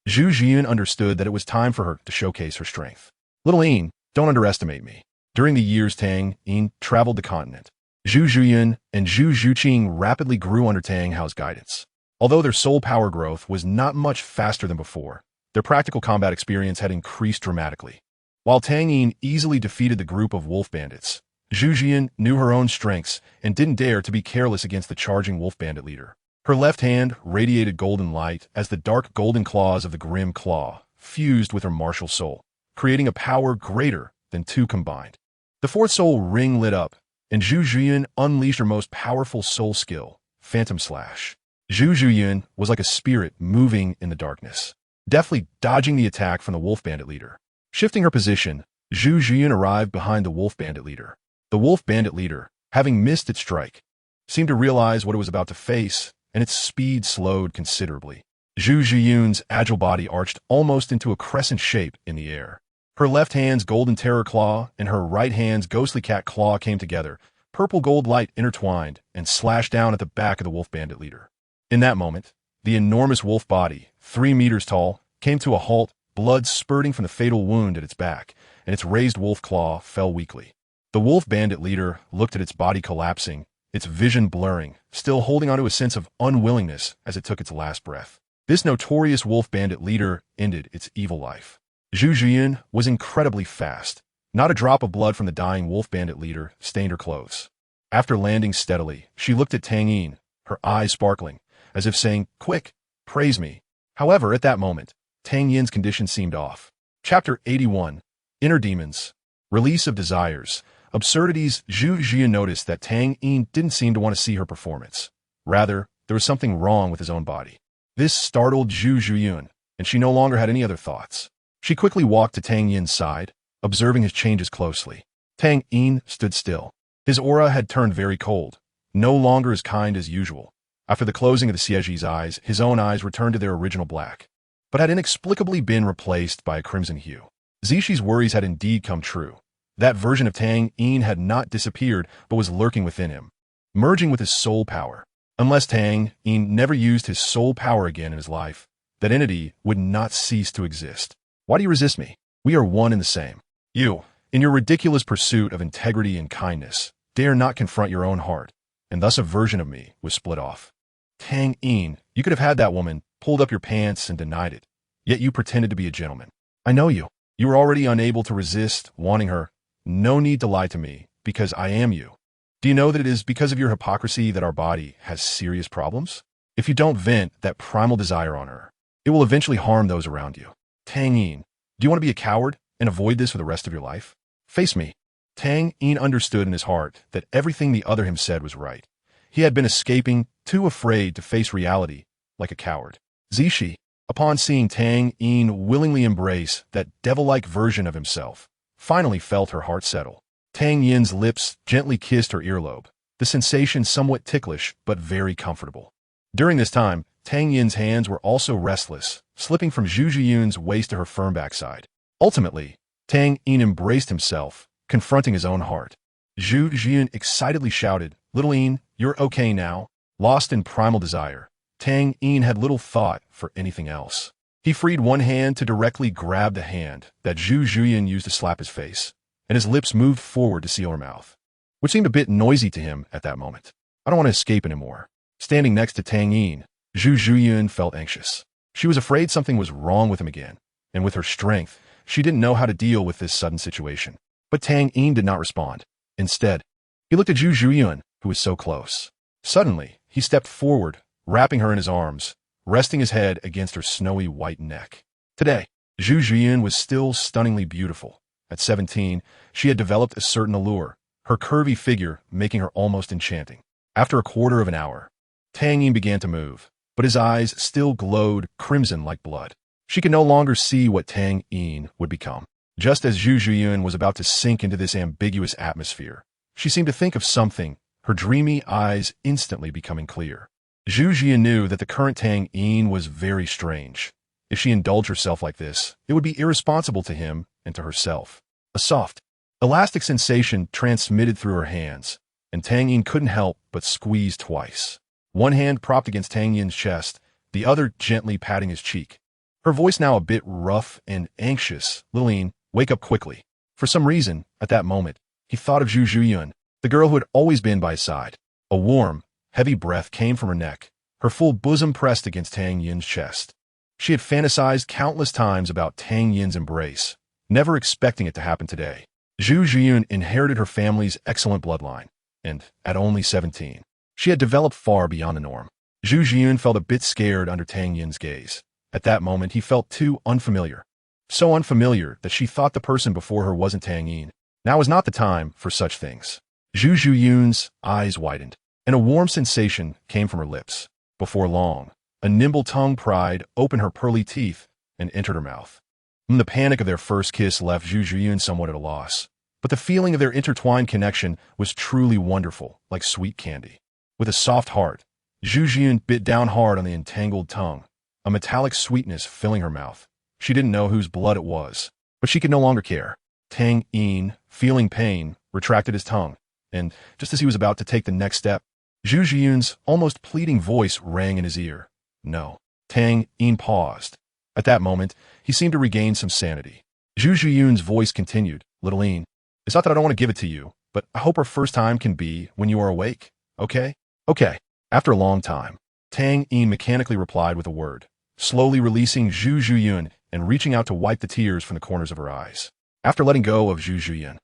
Zhu Jiyun understood that it was time for her to showcase her strength. Little Yin, don't underestimate me. During the years Tang Yin traveled the continent, Zhu Jiyun and Zhu Zhuqing rapidly grew under Tang Hao's guidance. Although their soul power growth was not much faster than before, their practical combat experience had increased dramatically. While Tang Yin easily defeated the group of wolf bandits, Zhu Jiyun knew her own strengths and didn't dare to be careless against the charging wolf bandit leader. Her left hand radiated golden light as the dark golden claws of the Grim Claw fused with her martial soul, creating a power greater than two combined. The fourth soul ring lit up, and Zhu Jiyun unleashed her most powerful soul skill, Phantom Slash. Zhu Jiyun was like a spirit moving in the darkness, deftly dodging the attack from the wolf bandit leader. Shifting her position, Zhu Jiyun arrived behind the wolf bandit leader. The wolf bandit leader, having missed its strike, seemed to realize what it was about to face, and its speed slowed considerably. Zhu Jiyun's agile body arched almost into a crescent shape in the air. Her left hand's golden terror claw and her right hand's ghostly cat claw came together. Purple gold light intertwined and slashed down at the back of the wolf bandit leader. In that moment, the enormous wolf body, 3 meters tall, came to a halt, blood spurting from the fatal wound at its back, and its raised wolf claw fell weakly. The wolf bandit leader looked at its body collapsing, its vision blurring, still holding onto a sense of unwillingness as it took its last breath. This notorious wolf bandit leader ended its evil life. Zhu Jiyun was incredibly fast. Not a drop of blood from the dying wolf bandit leader stained her clothes. After landing steadily, she looked at Tang Yin, her eyes sparkling, as if saying, "Quick, praise me." However, at that moment, Tang Yin's condition seemed off. Chapter 81, Inner Demons, Release of Desires, Absurdities. Zhu Jiyun noticed that Tang Yin didn't seem to want to see her performance. Rather, there was something wrong with his own body. This startled Zhu Jiyun, and she no longer had any other thoughts. She quickly walked to Tang Yin's side, observing his changes closely. Tang Yin stood still. His aura had turned very cold, no longer as kind as usual. After the closing of the Siege's eyes, his own eyes returned to their original black, but had inexplicably been replaced by a crimson hue. Zishi's worries had indeed come true. That version of Tang Yin had not disappeared, but was lurking within him, merging with his soul power. Unless Tang Yin never used his soul power again in his life, that entity would not cease to exist. Why do you resist me? We are one and the same. You, in your ridiculous pursuit of integrity and kindness, dare not confront your own heart, and thus a version of me was split off. Tang Yin, you could have had that woman, pulled up your pants and denied it, yet you pretended to be a gentleman. I know you. You were already unable to resist wanting her. No need to lie to me, because I am you. Do you know that it is because of your hypocrisy that our body has serious problems? If you don't vent that primal desire on her, it will eventually harm those around you. Tang Yin, do you want to be a coward and avoid this for the rest of your life? Face me. Tang Yin understood in his heart that everything the other him said was right. He had been escaping, too afraid to face reality, like a coward. Zishi, upon seeing Tang Yin willingly embrace that devil-like version of himself, finally felt her heart settle. Tang Yin's lips gently kissed her earlobe, the sensation somewhat ticklish but very comfortable. During this time, Tang Yin's hands were also restless, slipping from Zhu Jiyun's waist to her firm backside. Ultimately, Tang Yin embraced himself, confronting his own heart. Zhu Jiyun excitedly shouted, "Little Yin, you're okay now." Lost in primal desire, Tang Yin had little thought for anything else. He freed one hand to directly grab the hand that Zhu Jiyun used to slap his face, and his lips moved forward to seal her mouth, which seemed a bit noisy to him at that moment. I don't want to escape anymore. Standing next to Tang Yin, Zhu Jiyun felt anxious. She was afraid something was wrong with him again, and with her strength, she didn't know how to deal with this sudden situation. But Tang Yin did not respond. Instead, he looked at Zhu Jiyun, who was so close. Suddenly, he stepped forward, wrapping her in his arms, resting his head against her snowy white neck. Today, Zhu Jiyun was still stunningly beautiful. At 17, she had developed a certain allure, her curvy figure making her almost enchanting. After a quarter of an hour, Tang Yin began to move, but his eyes still glowed crimson like blood. She could no longer see what Tang Yin would become. Just as Zhu Jiyun was about to sink into this ambiguous atmosphere, she seemed to think of something, her dreamy eyes instantly becoming clear. Zhu Jiyun knew that the current Tang Yin was very strange. If she indulged herself like this, it would be irresponsible to him and to herself. A soft, elastic sensation transmitted through her hands, and Tang Yin couldn't help but squeeze twice. One hand propped against Tang Yin's chest, the other gently patting his cheek. Her voice now a bit rough and anxious. Lillian, wake up quickly. For some reason, at that moment, he thought of Zhu Zhuyun, the girl who had always been by his side. A warm, heavy breath came from her neck, her full bosom pressed against Tang Yin's chest. She had fantasized countless times about Tang Yin's embrace, never expecting it to happen today. Zhu Zhuyun inherited her family's excellent bloodline, and, at only 17, she had developed far beyond the norm. Zhu Zhuyun felt a bit scared under Tang Yin's gaze. At that moment, he felt too unfamiliar. So unfamiliar that she thought the person before her wasn't Tang Yin. Now was not the time for such things. Zhu Zhuyun's eyes widened, and a warm sensation came from her lips. Before long, a nimble tongue pried open her pearly teeth and entered her mouth. The panic of their first kiss left Zhu Zhuyun somewhat at a loss, but the feeling of their intertwined connection was truly wonderful, like sweet candy. With a soft heart, Zhu Zhuyun bit down hard on the entangled tongue, a metallic sweetness filling her mouth. She didn't know whose blood it was, but she could no longer care. Tang Yin, feeling pain, retracted his tongue, and just as he was about to take the next step, Zhu Zhuyun's almost pleading voice rang in his ear. No. Tang Yin paused. At that moment, he seemed to regain some sanity. Zhu Zhuyun's voice continued. Little Yin, it's not that I don't want to give it to you, but I hope our first time can be when you are awake, okay? Okay. After a long time, Tang Yin mechanically replied with a word, slowly releasing Zhu Zhuyun and reaching out to wipe the tears from the corners of her eyes. After letting go of Zhu Zhuyun,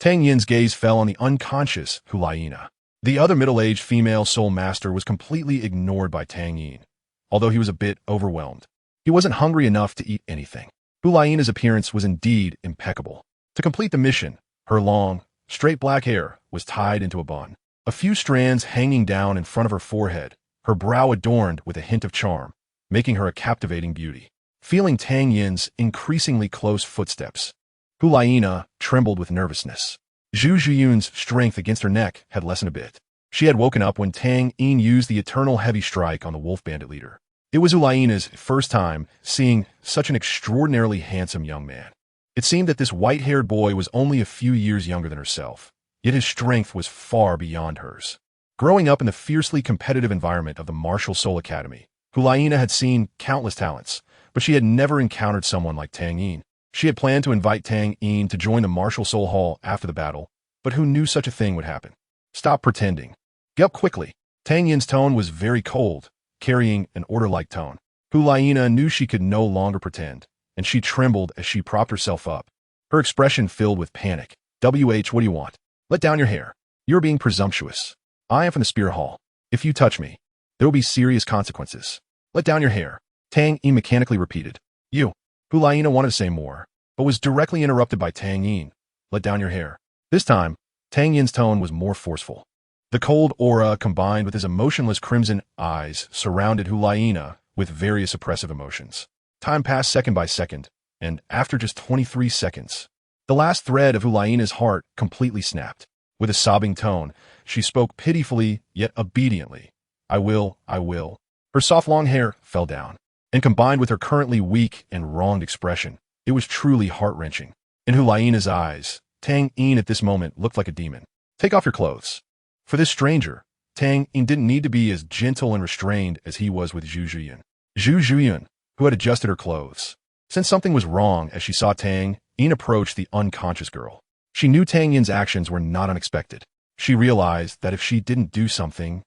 Tang Yin's gaze fell on the unconscious Hulaina. The other middle-aged female soul master was completely ignored by Tang Yin, although he was a bit overwhelmed. He wasn't hungry enough to eat anything. Hulaina's appearance was indeed impeccable. To complete the mission, her long, straight black hair was tied into a bun, a few strands hanging down in front of her forehead, her brow adorned with a hint of charm, making her a captivating beauty. Feeling Tang Yin's increasingly close footsteps, Hulaina trembled with nervousness. Zhu Zhuyun's strength against her neck had lessened a bit. She had woken up when Tang Yin used the eternal heavy strike on the wolf bandit leader. It was Hulaina's first time seeing such an extraordinarily handsome young man. It seemed that this white-haired boy was only a few years younger than herself, yet his strength was far beyond hers. Growing up in the fiercely competitive environment of the Martial Soul Academy, Hulaina had seen countless talents, but she had never encountered someone like Tang Yin. She had planned to invite Tang Yin to join the Martial Soul Hall after the battle, but who knew such a thing would happen? Stop pretending. Get up quickly. Tang Yin's tone was very cold, carrying an order-like tone. Hulaina knew she could no longer pretend, and she trembled as she propped herself up, her expression filled with panic. What do you want? Let down your hair. You're being presumptuous. I am from the Spirit Hall. If you touch me, there will be serious consequences. Let down your hair. Tang Yin mechanically repeated. You. Hulaina wanted to say more, but was directly interrupted by Tang Yin. Let down your hair. This time, Tang Yin's tone was more forceful. The cold aura combined with his emotionless crimson eyes surrounded Hulaina with various oppressive emotions. Time passed second by second, and after just 23 seconds, the last thread of Hulaina's heart completely snapped. With a sobbing tone, she spoke pitifully yet obediently. I will. Her soft long hair fell down, and combined with her currently weak and wronged expression, it was truly heart-wrenching. In Hulaina's eyes, Tang Yin at this moment looked like a demon. Take off your clothes. For this stranger, Tang Yin didn't need to be as gentle and restrained as he was with Zhu Zhuyun. Zhu Zhuyun, who had adjusted her clothes, sensed something was wrong as she saw Tang Yin approach the unconscious girl. She knew Tang Yin's actions were not unexpected. She realized that if she didn't do something,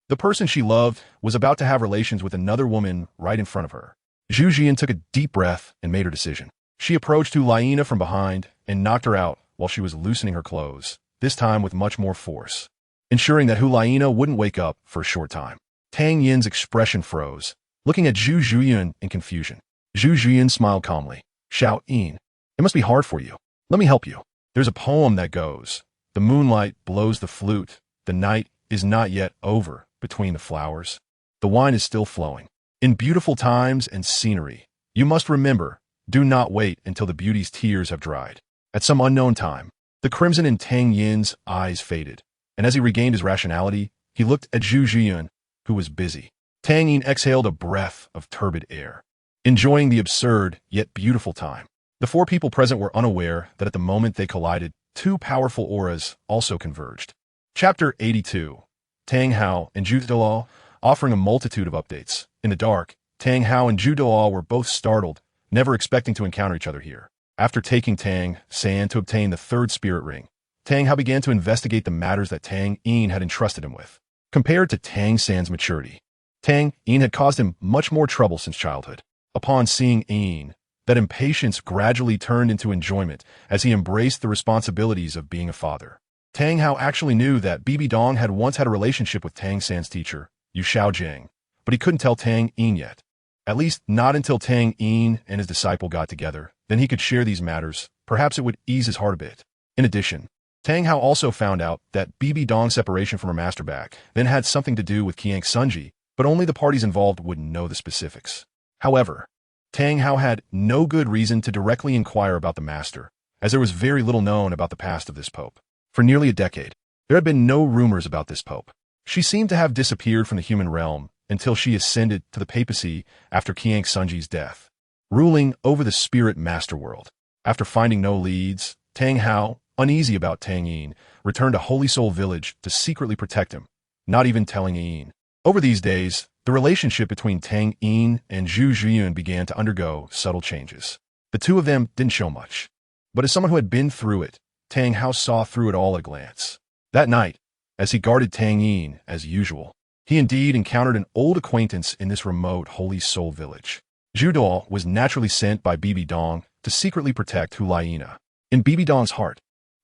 the person she loved was about to have relations with another woman right in front of her. Zhu Zhuyun took a deep breath and made her decision. She approached Hulaina from behind and knocked her out while she was loosening her clothes, this time with much more force, ensuring that Hulaina wouldn't wake up for a short time. Tang Yin's expression froze, looking at Zhu Zhuyun in confusion. Zhu Zhuyun smiled calmly. Shout, Yin. It must be hard for you. Let me help you. There's a poem that goes, the moonlight blows the flute, the night is not yet over between the flowers. The wine is still flowing. In beautiful times and scenery, you must remember, do not wait until the beauty's tears have dried. At some unknown time, the crimson in Tang Yin's eyes faded, and as he regained his rationality, he looked at Zhu Zhuyun, who was busy. Tang Yin exhaled a breath of turbid air, enjoying the absurd yet beautiful time. The four people present were unaware that at the moment they collided, two powerful auras also converged. Chapter 82. Tang Hao and Douluo offering a multitude of updates. In the dark, Tang Hao and Zhu Douluo were both startled, never expecting to encounter each other here. After taking Tang San to obtain the third spirit ring, Tang Hao began to investigate the matters that Tang Yin had entrusted him with. Compared to Tang San's maturity, Tang Yin had caused him much more trouble since childhood. Upon seeing Yin, that impatience gradually turned into enjoyment as he embraced the responsibilities of being a father. Tang Hao actually knew that Bibi Dong had once had a relationship with Tang San's teacher, Yu Xiaojiang, but he couldn't tell Tang Yin yet. At least not until Tang Yin and his disciple got together. Then he could share these matters. Perhaps it would ease his heart a bit. In addition, Tang Hao also found out that Bibi Dong's separation from her master back then had something to do with Qiang Sunji, but only the parties involved would know the specifics. However, Tang Hao had no good reason to directly inquire about the master, as there was very little known about the past of this pope. For nearly a decade, there had been no rumors about this pope. She seemed to have disappeared from the human realm until she ascended to the papacy after Qiang Sunji's death, ruling over the spirit masterworld. After finding no leads, Tang Hao, uneasy about Tang Yin, returned to Holy Soul Village to secretly protect him, not even telling Yin. Over these days, the relationship between Tang Yin and Zhu Zhiyun began to undergo subtle changes. The two of them didn't show much, but as someone who had been through it, Tang Hao saw through it all at a glance. That night, as he guarded Tang Yin as usual, he indeed encountered an old acquaintance in this remote Holy Soul Village. Zhu Douluo was naturally sent by Bibi Dong to secretly protect Hulaina. In Bibi Dong's heart,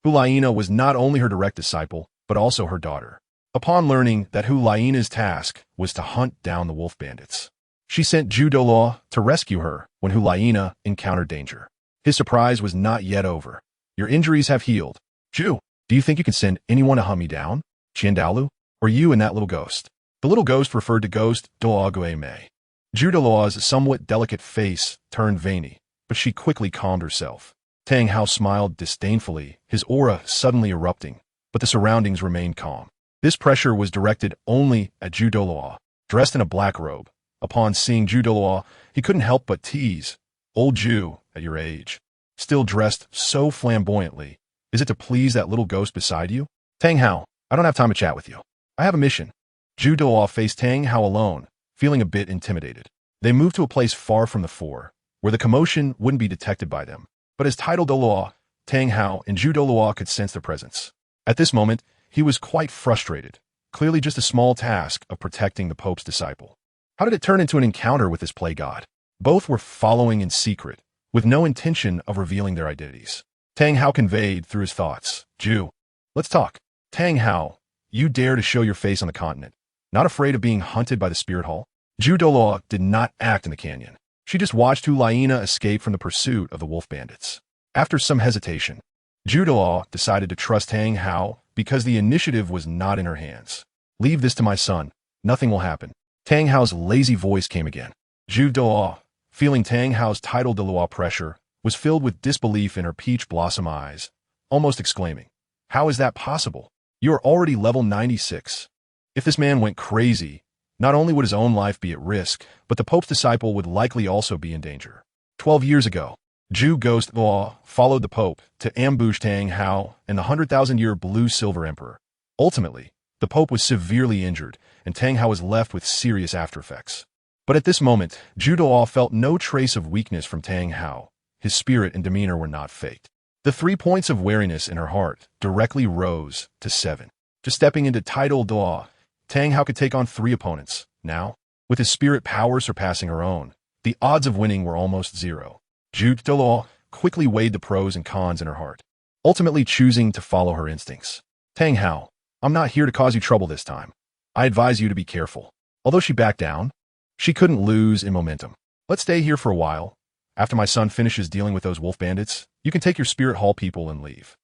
Hulaina was not only her direct disciple, but also her daughter. Upon learning that Hulaina's task was to hunt down the wolf bandits, she sent Zhu Douluo to rescue her when Hulaina encountered danger. His surprise was not yet over. Your injuries have healed. Zhu, do you think you can send anyone to hunt me down? Dalu? Or you and that little ghost? The little ghost referred to Ghost Douluo Mei. Zhu Douluo's somewhat delicate face turned veiny, but she quickly calmed herself. Tang Hao smiled disdainfully, his aura suddenly erupting, but the surroundings remained calm. This pressure was directed only at Zhu Douluo, dressed in a black robe. Upon seeing Zhu Douluo, he couldn't help but tease. Old Zhu, at your age, still dressed so flamboyantly. Is it to please that little ghost beside you? Tang Hao, I don't have time to chat with you. I have a mission. Zhu Douluo faced Tang Hao alone, feeling a bit intimidated. They moved to a place far from the four, where the commotion wouldn't be detected by them. But as titled Douluo, Tang Hao and Zhu Douluo could sense their presence. At this moment, he was quite frustrated, clearly just a small task of protecting the Pope's disciple. How did it turn into an encounter with this play god? Both were following in secret, with no intention of revealing their identities. Tang Hao conveyed through his thoughts, Zhu, let's talk. Tang Hao, you dare to show your face on the continent. Not afraid of being hunted by the spirit hall? Zhu Douluo did not act in the canyon. She just watched Hulaina escape from the pursuit of the wolf bandits. After some hesitation, Zhu Douluo decided to trust Tang Hao because the initiative was not in her hands. Leave this to my son. Nothing will happen. Tang Hao's lazy voice came again. Zhu Douluo, feeling Tang Hao's tidal Douluo pressure, was filled with disbelief in her peach blossom eyes, almost exclaiming, how is that possible? You are already level 96. If this man went crazy, not only would his own life be at risk, but the Pope's disciple would likely also be in danger. 12 years ago, Zhu Ghost Douluo followed the Pope to ambush Tang Hao and the 100,000-year Blue-Silver Emperor. Ultimately, the Pope was severely injured, and Tang Hao was left with serious aftereffects. But at this moment, Zhu Douluo felt no trace of weakness from Tang Hao. His spirit and demeanor were not faked. The 3 points of wariness in her heart directly rose to 7. Just stepping into tidal Douluo, Tang Hao could take on 3 opponents. Now, with his spirit power surpassing her own, the odds of winning were almost 0. Zhu Douluo quickly weighed the pros and cons in her heart, ultimately choosing to follow her instincts. Tang Hao, I'm not here to cause you trouble this time. I advise you to be careful. Although she backed down, she couldn't lose in momentum. Let's stay here for a while. After my son finishes dealing with those wolf bandits, you can take your spirit hall people and leave.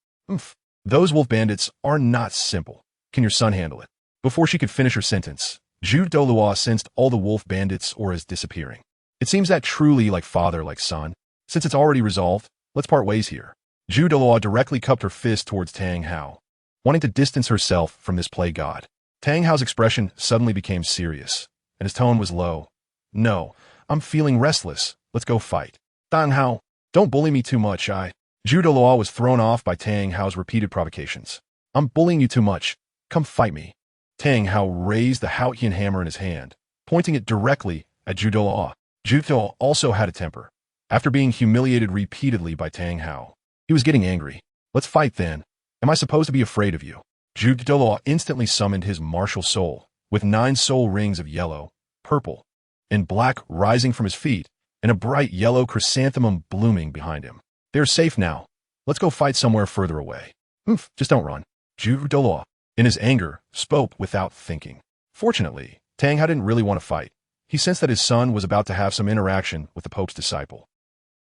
Those wolf bandits are not simple. Can your son handle it? Before she could finish her sentence, Zhu Douluo sensed all the wolf bandits' auras disappearing. It seems that truly like father, like son. Since it's already resolved, let's part ways here. Zhu Douluo directly cupped her fist towards Tang Hao, wanting to distance herself from this play god. Tang Hao's expression suddenly became serious, and his tone was low. No, I'm feeling restless. Let's go fight. Tang Hao, don't bully me too much. Zhu Douluo was thrown off by Tang Hao's repeated provocations. I'm bullying you too much. Come fight me. Tang Hao raised the Haotian hammer in his hand, pointing it directly at Zhu Douluo. Zhu Douluo also had a temper. After being humiliated repeatedly by Tang Hao, he was getting angry. Let's fight then. Am I supposed to be afraid of you? Zhu Douluo instantly summoned his martial soul, with 9 soul rings of yellow, purple, and black rising from his feet, and a bright yellow chrysanthemum blooming behind him. They're safe now. Let's go fight somewhere further away. Oof, just don't run. Zhu Douluo, in his anger, spoke without thinking. Fortunately, Tang Hao didn't really want to fight. He sensed that his son was about to have some interaction with the Pope's disciple.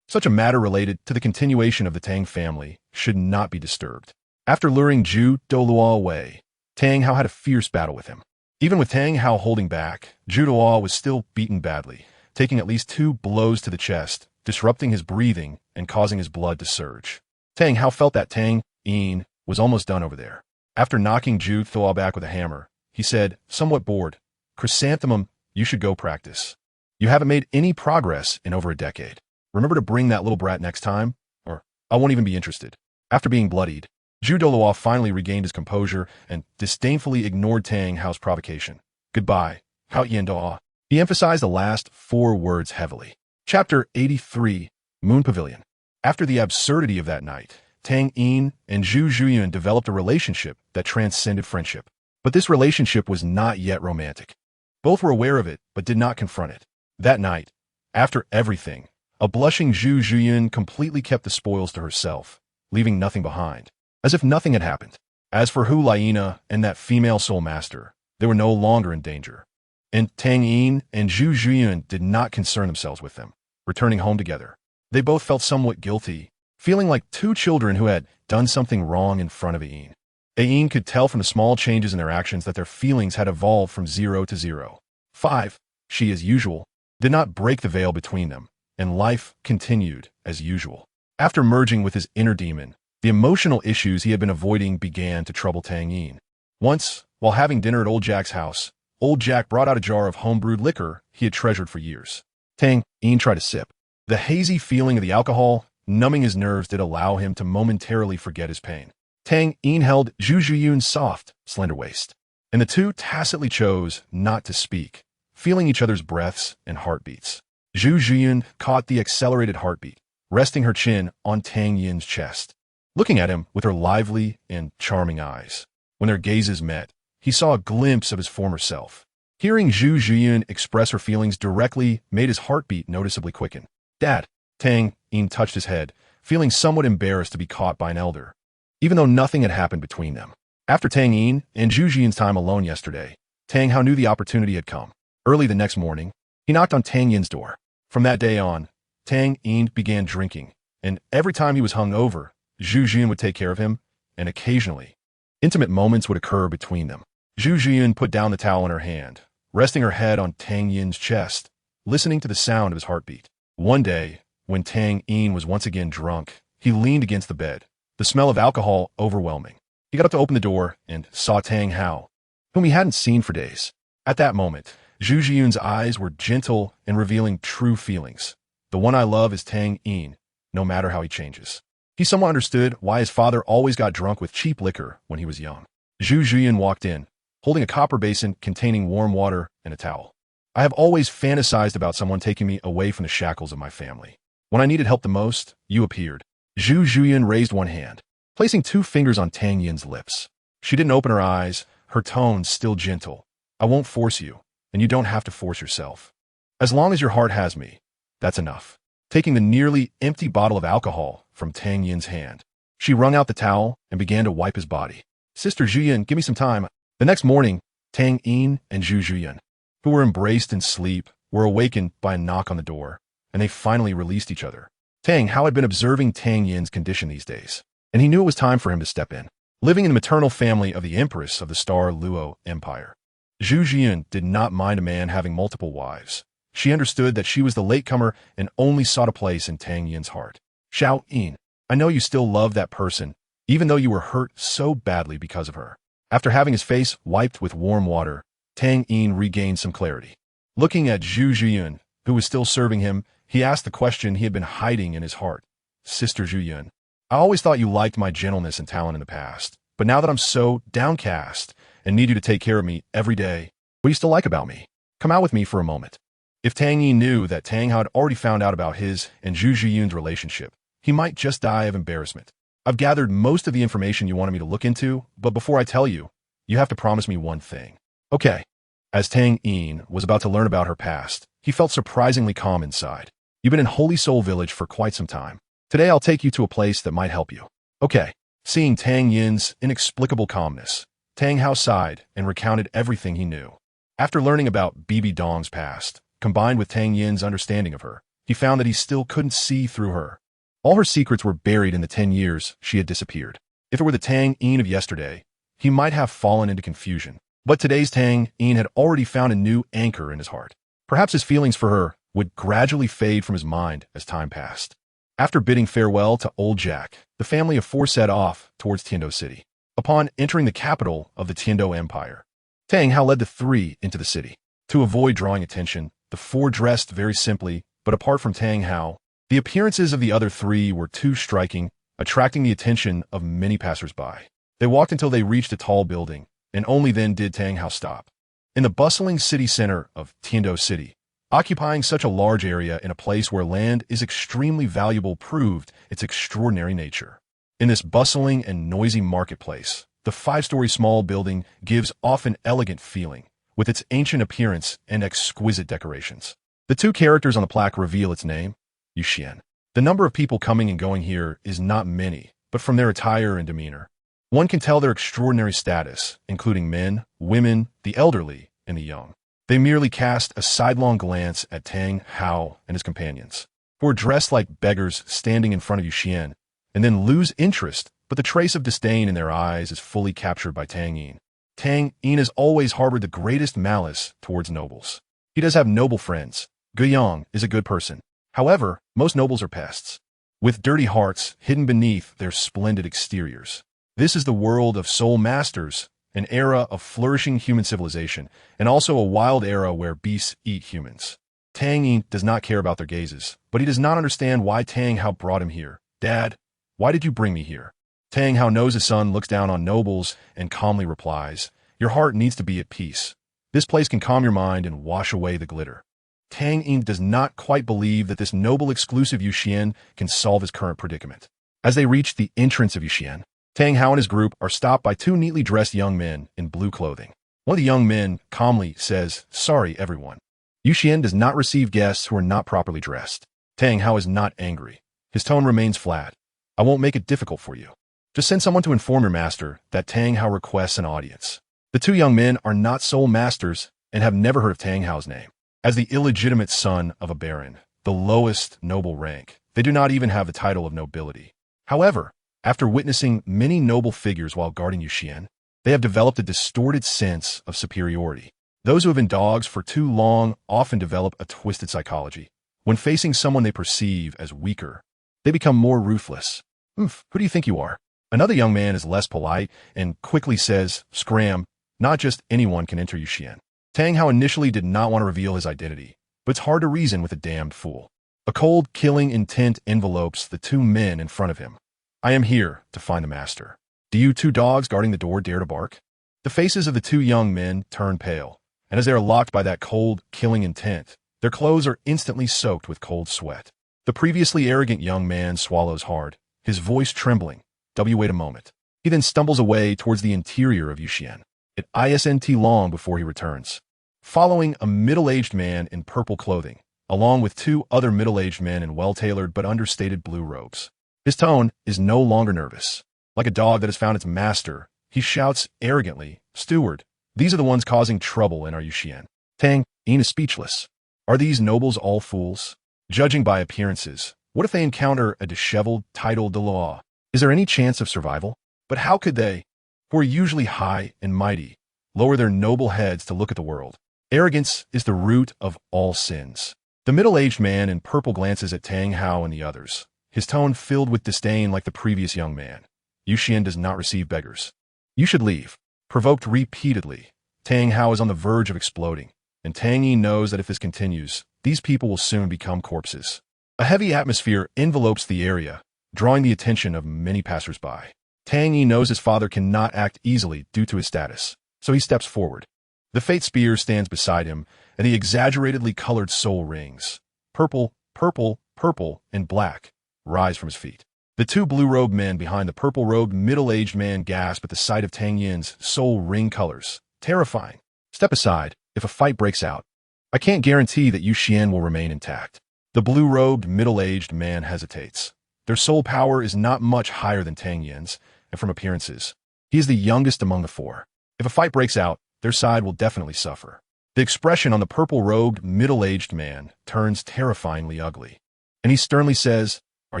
Such a matter related to the continuation of the Tang family should not be disturbed. After luring Zhu Douluo away, Tang Hao had a fierce battle with him. Even with Tang Hao holding back, Zhu Douluo was still beaten badly, taking at least 2 blows to the chest, disrupting his breathing and causing his blood to surge. Tang Hao felt that Tang Yin was almost done over there. After knocking Zhu Douluo back with a hammer, he said, somewhat bored, "Chrysanthemum, you should go practice. You haven't made any progress in over a decade. Remember to bring that little brat next time, or I won't even be interested." After being bloodied, Zhu Douluo finally regained his composure and disdainfully ignored Tang Hao's provocation. "Goodbye, Hao Yandoa." He emphasized the last 4 words heavily. Chapter 83, Moon Pavilion. After the absurdity of that night, Tang Yin and Zhu Zhuyuan developed a relationship that transcended friendship. But this relationship was not yet romantic. Both were aware of it, but did not confront it. That night, after everything, a blushing Zhu Zhuyuan completely kept the spoils to herself, leaving nothing behind, as if nothing had happened. As for Hu Laina and that female soul master, they were no longer in danger. And Tang Yin and Zhu Zhuyuan did not concern themselves with them, returning home together. They both felt somewhat guilty, feeling like 2 children who had done something wrong in front of Yin. Yin could tell from the small changes in their actions that their feelings had evolved from 0 to 0. 5. She, as usual, did not break the veil between them, and life continued as usual. After merging with his inner demon, the emotional issues he had been avoiding began to trouble Tang Yin. Once, while having dinner at Old Jack's house, Old Jack brought out a jar of homebrewed liquor he had treasured for years. Tang Yin tried a sip. The hazy feeling of the alcohol, numbing his nerves, did allow him to momentarily forget his pain. Tang Yin held Zhu Zhuyuan's soft, slender waist, and the 2 tacitly chose not to speak, feeling each other's breaths and heartbeats. Zhu Zhuyuan caught the accelerated heartbeat, resting her chin on Tang Yin's chest, looking at him with her lively and charming eyes. When their gazes met, he saw a glimpse of his former self. Hearing Zhu Zhuyuan express her feelings directly made his heartbeat noticeably quicken. "Dad," Tang Yin touched his head, feeling somewhat embarrassed to be caught by an elder, even though nothing had happened between them. After Tang Yin and Zhu Zhuyuan's time alone yesterday, Tang Hao knew the opportunity had come. Early the next morning, he knocked on Tang Yin's door. From that day on, Tang Yin began drinking, and every time he was hung over, Zhu Zhuyuan would take care of him, and occasionally, intimate moments would occur between them. Zhu Zhuyuan put down the towel in her hand, resting her head on Tang Yin's chest, listening to the sound of his heartbeat. One day, when Tang Yin was once again drunk, he leaned against the bed, the smell of alcohol overwhelming. He got up to open the door and saw Tang Hao, whom he hadn't seen for days. At that moment, Zhu Zhuyuan's eyes were gentle and revealing true feelings. The one I love is Tang Yin, no matter how he changes. He somewhat understood why his father always got drunk with cheap liquor when he was young. Zhu Zhuyuan walked in, holding a copper basin containing warm water and a towel. "I have always fantasized about someone taking me away from the shackles of my family. When I needed help the most, you appeared." Zhu Zhuyuan raised one hand, placing 2 fingers on Tang Yin's lips. She didn't open her eyes, her tone still gentle. "I won't force you, and you don't have to force yourself. As long as your heart has me, that's enough." Taking the nearly empty bottle of alcohol from Tang Yin's hand, she wrung out the towel and began to wipe his body. "Sister Zhuyuan, give me some time." The next morning, Tang Yin and Zhu Zhuyuan, who were embraced in sleep, were awakened by a knock on the door, and they finally released each other. Tang Hao had been observing Tang Yin's condition these days, and he knew it was time for him to step in. Living in the maternal family of the Empress of the Star Luo Empire, Zhu Zhuyuan did not mind a man having multiple wives. She understood that she was the latecomer and only sought a place in Tang Yin's heart. "Xiao Yin, I know you still love that person, even though you were hurt so badly because of her." After having his face wiped with warm water, Tang Yin regained some clarity. Looking at Zhu Zhuyuan, who was still serving him, he asked the question he had been hiding in his heart. "Sister Zhuyuan, I always thought you liked my gentleness and talent in the past, but now that I'm so downcast and need you to take care of me every day, what do you still like about me? Come out with me for a moment." If Tang Yi knew that Tang Hao had already found out about his and Zhu Zhiyun's relationship, he might just die of embarrassment. I've gathered most of the information you wanted me to look into, but before I tell you, you have to promise me one thing. Okay. As Tang Yin was about to learn about her past, he felt surprisingly calm inside. You've been in Holy Soul Village for quite some time. Today I'll take you to a place that might help you. Okay. Seeing Tang Yin's inexplicable calmness, Tang Hao sighed and recounted everything he knew. After learning about Bibi Dong's past, combined with Tang Yin's understanding of her, he found that he still couldn't see through her. All her secrets were buried in the 10 years she had disappeared. If it were the Tang Yin of yesterday, he might have fallen into confusion. But today's Tang Yin had already found a new anchor in his heart. Perhaps his feelings for her would gradually fade from his mind as time passed. After bidding farewell to old Jack, the family of four set off towards Tiando City. Upon entering the capital of the Tiando Empire, Tang Hao led the three into the city. To avoid drawing attention, the four dressed very simply, but apart from Tang Hao, the appearances of the other three were too striking, attracting the attention of many passers-by. They walked until they reached a tall building, and only then did Tang Hao stop. In the bustling city center of Tiando City, occupying such a large area in a place where land is extremely valuable proved its extraordinary nature. In this bustling and noisy marketplace, the 5-story small building gives off an elegant feeling, with its ancient appearance and exquisite decorations. The two characters on the plaque reveal its name, Yuxian. The number of people coming and going here is not many, but from their attire and demeanor, one can tell their extraordinary status, including men, women, the elderly, and the young. They merely cast a sidelong glance at Tang Hao and his companions, who are dressed like beggars standing in front of Yuxian, and then lose interest, but the trace of disdain in their eyes is fully captured by Tang Yin. Tang Yin has always harbored the greatest malice towards nobles. He does have noble friends. Guiyang is a good person. However, most nobles are pests, with dirty hearts hidden beneath their splendid exteriors. This is the world of soul masters, an era of flourishing human civilization, and also a wild era where beasts eat humans. Tang Yin does not care about their gazes, but he does not understand why Tang Hao brought him here. Dad, why did you bring me here? Tang Hao knows his son looks down on nobles and calmly replies, your heart needs to be at peace. This place can calm your mind and wash away the glitter. Tang Yin does not quite believe that this noble exclusive Yuxian can solve his current predicament. As they reach the entrance of Yuxian, Tang Hao and his group are stopped by two neatly dressed young men in blue clothing. One of the young men calmly says, sorry, everyone. Yuxian does not receive guests who are not properly dressed. Tang Hao is not angry. His tone remains flat. I won't make it difficult for you. Just send someone to inform your master that Tang Hao requests an audience. The two young men are not soul masters and have never heard of Tang Hao's name. As the illegitimate son of a baron, the lowest noble rank, they do not even have the title of nobility. However, after witnessing many noble figures while guarding Yuxian, they have developed a distorted sense of superiority. Those who have been dogs for too long often develop a twisted psychology. When facing someone they perceive as weaker, they become more ruthless. Who do you think you are? Another young man is less polite and quickly says, scram, not just anyone can enter Yuxian. Tang Hao initially did not want to reveal his identity, but it's hard to reason with a damned fool. A cold, killing intent envelopes the two men in front of him. I am here to find the master. Do you two dogs guarding the door dare to bark? The faces of the two young men turn pale, and as they are locked by that cold, killing intent, their clothes are instantly soaked with cold sweat. The previously arrogant young man swallows hard, his voice trembling. Wait a moment. He then stumbles away towards the interior of Yuxian. It isn't long before he returns, following a middle-aged man in purple clothing, along with two other middle-aged men in well-tailored but understated blue robes. His tone is no longer nervous. Like a dog that has found its master, he shouts arrogantly, Steward, these are the ones causing trouble in our Yuxian. Tang Yin is speechless. Are these nobles all fools? Judging by appearances, what if they encounter a disheveled, titled Dalu? Is there any chance of survival? But how could they, who are usually high and mighty, lower their noble heads to look at the world? Arrogance is the root of all sins. The middle-aged man in purple glances at Tang Hao and the others, his tone filled with disdain like the previous young man. Yuxian does not receive beggars. You should leave. Provoked repeatedly, Tang Hao is on the verge of exploding, and Tang Yi knows that if this continues, these people will soon become corpses. A heavy atmosphere envelopes the area, drawing the attention of many passers-by. Tang Yi knows his father cannot act easily due to his status, so he steps forward. The fate spear stands beside him, and the exaggeratedly colored soul rings, purple, purple, purple, and black, rise from his feet. The two blue-robed men behind the purple-robed middle-aged man gasp at the sight of Tang Yin's soul ring colors. Terrifying. Step aside. If a fight breaks out, I can't guarantee that Yu Xian will remain intact. The blue-robed middle-aged man hesitates. Their soul power is not much higher than Tang Yin's, and from appearances, he is the youngest among the four. If a fight breaks out, their side will definitely suffer. The expression on the purple-robed middle-aged man turns terrifyingly ugly, and he sternly says, "Are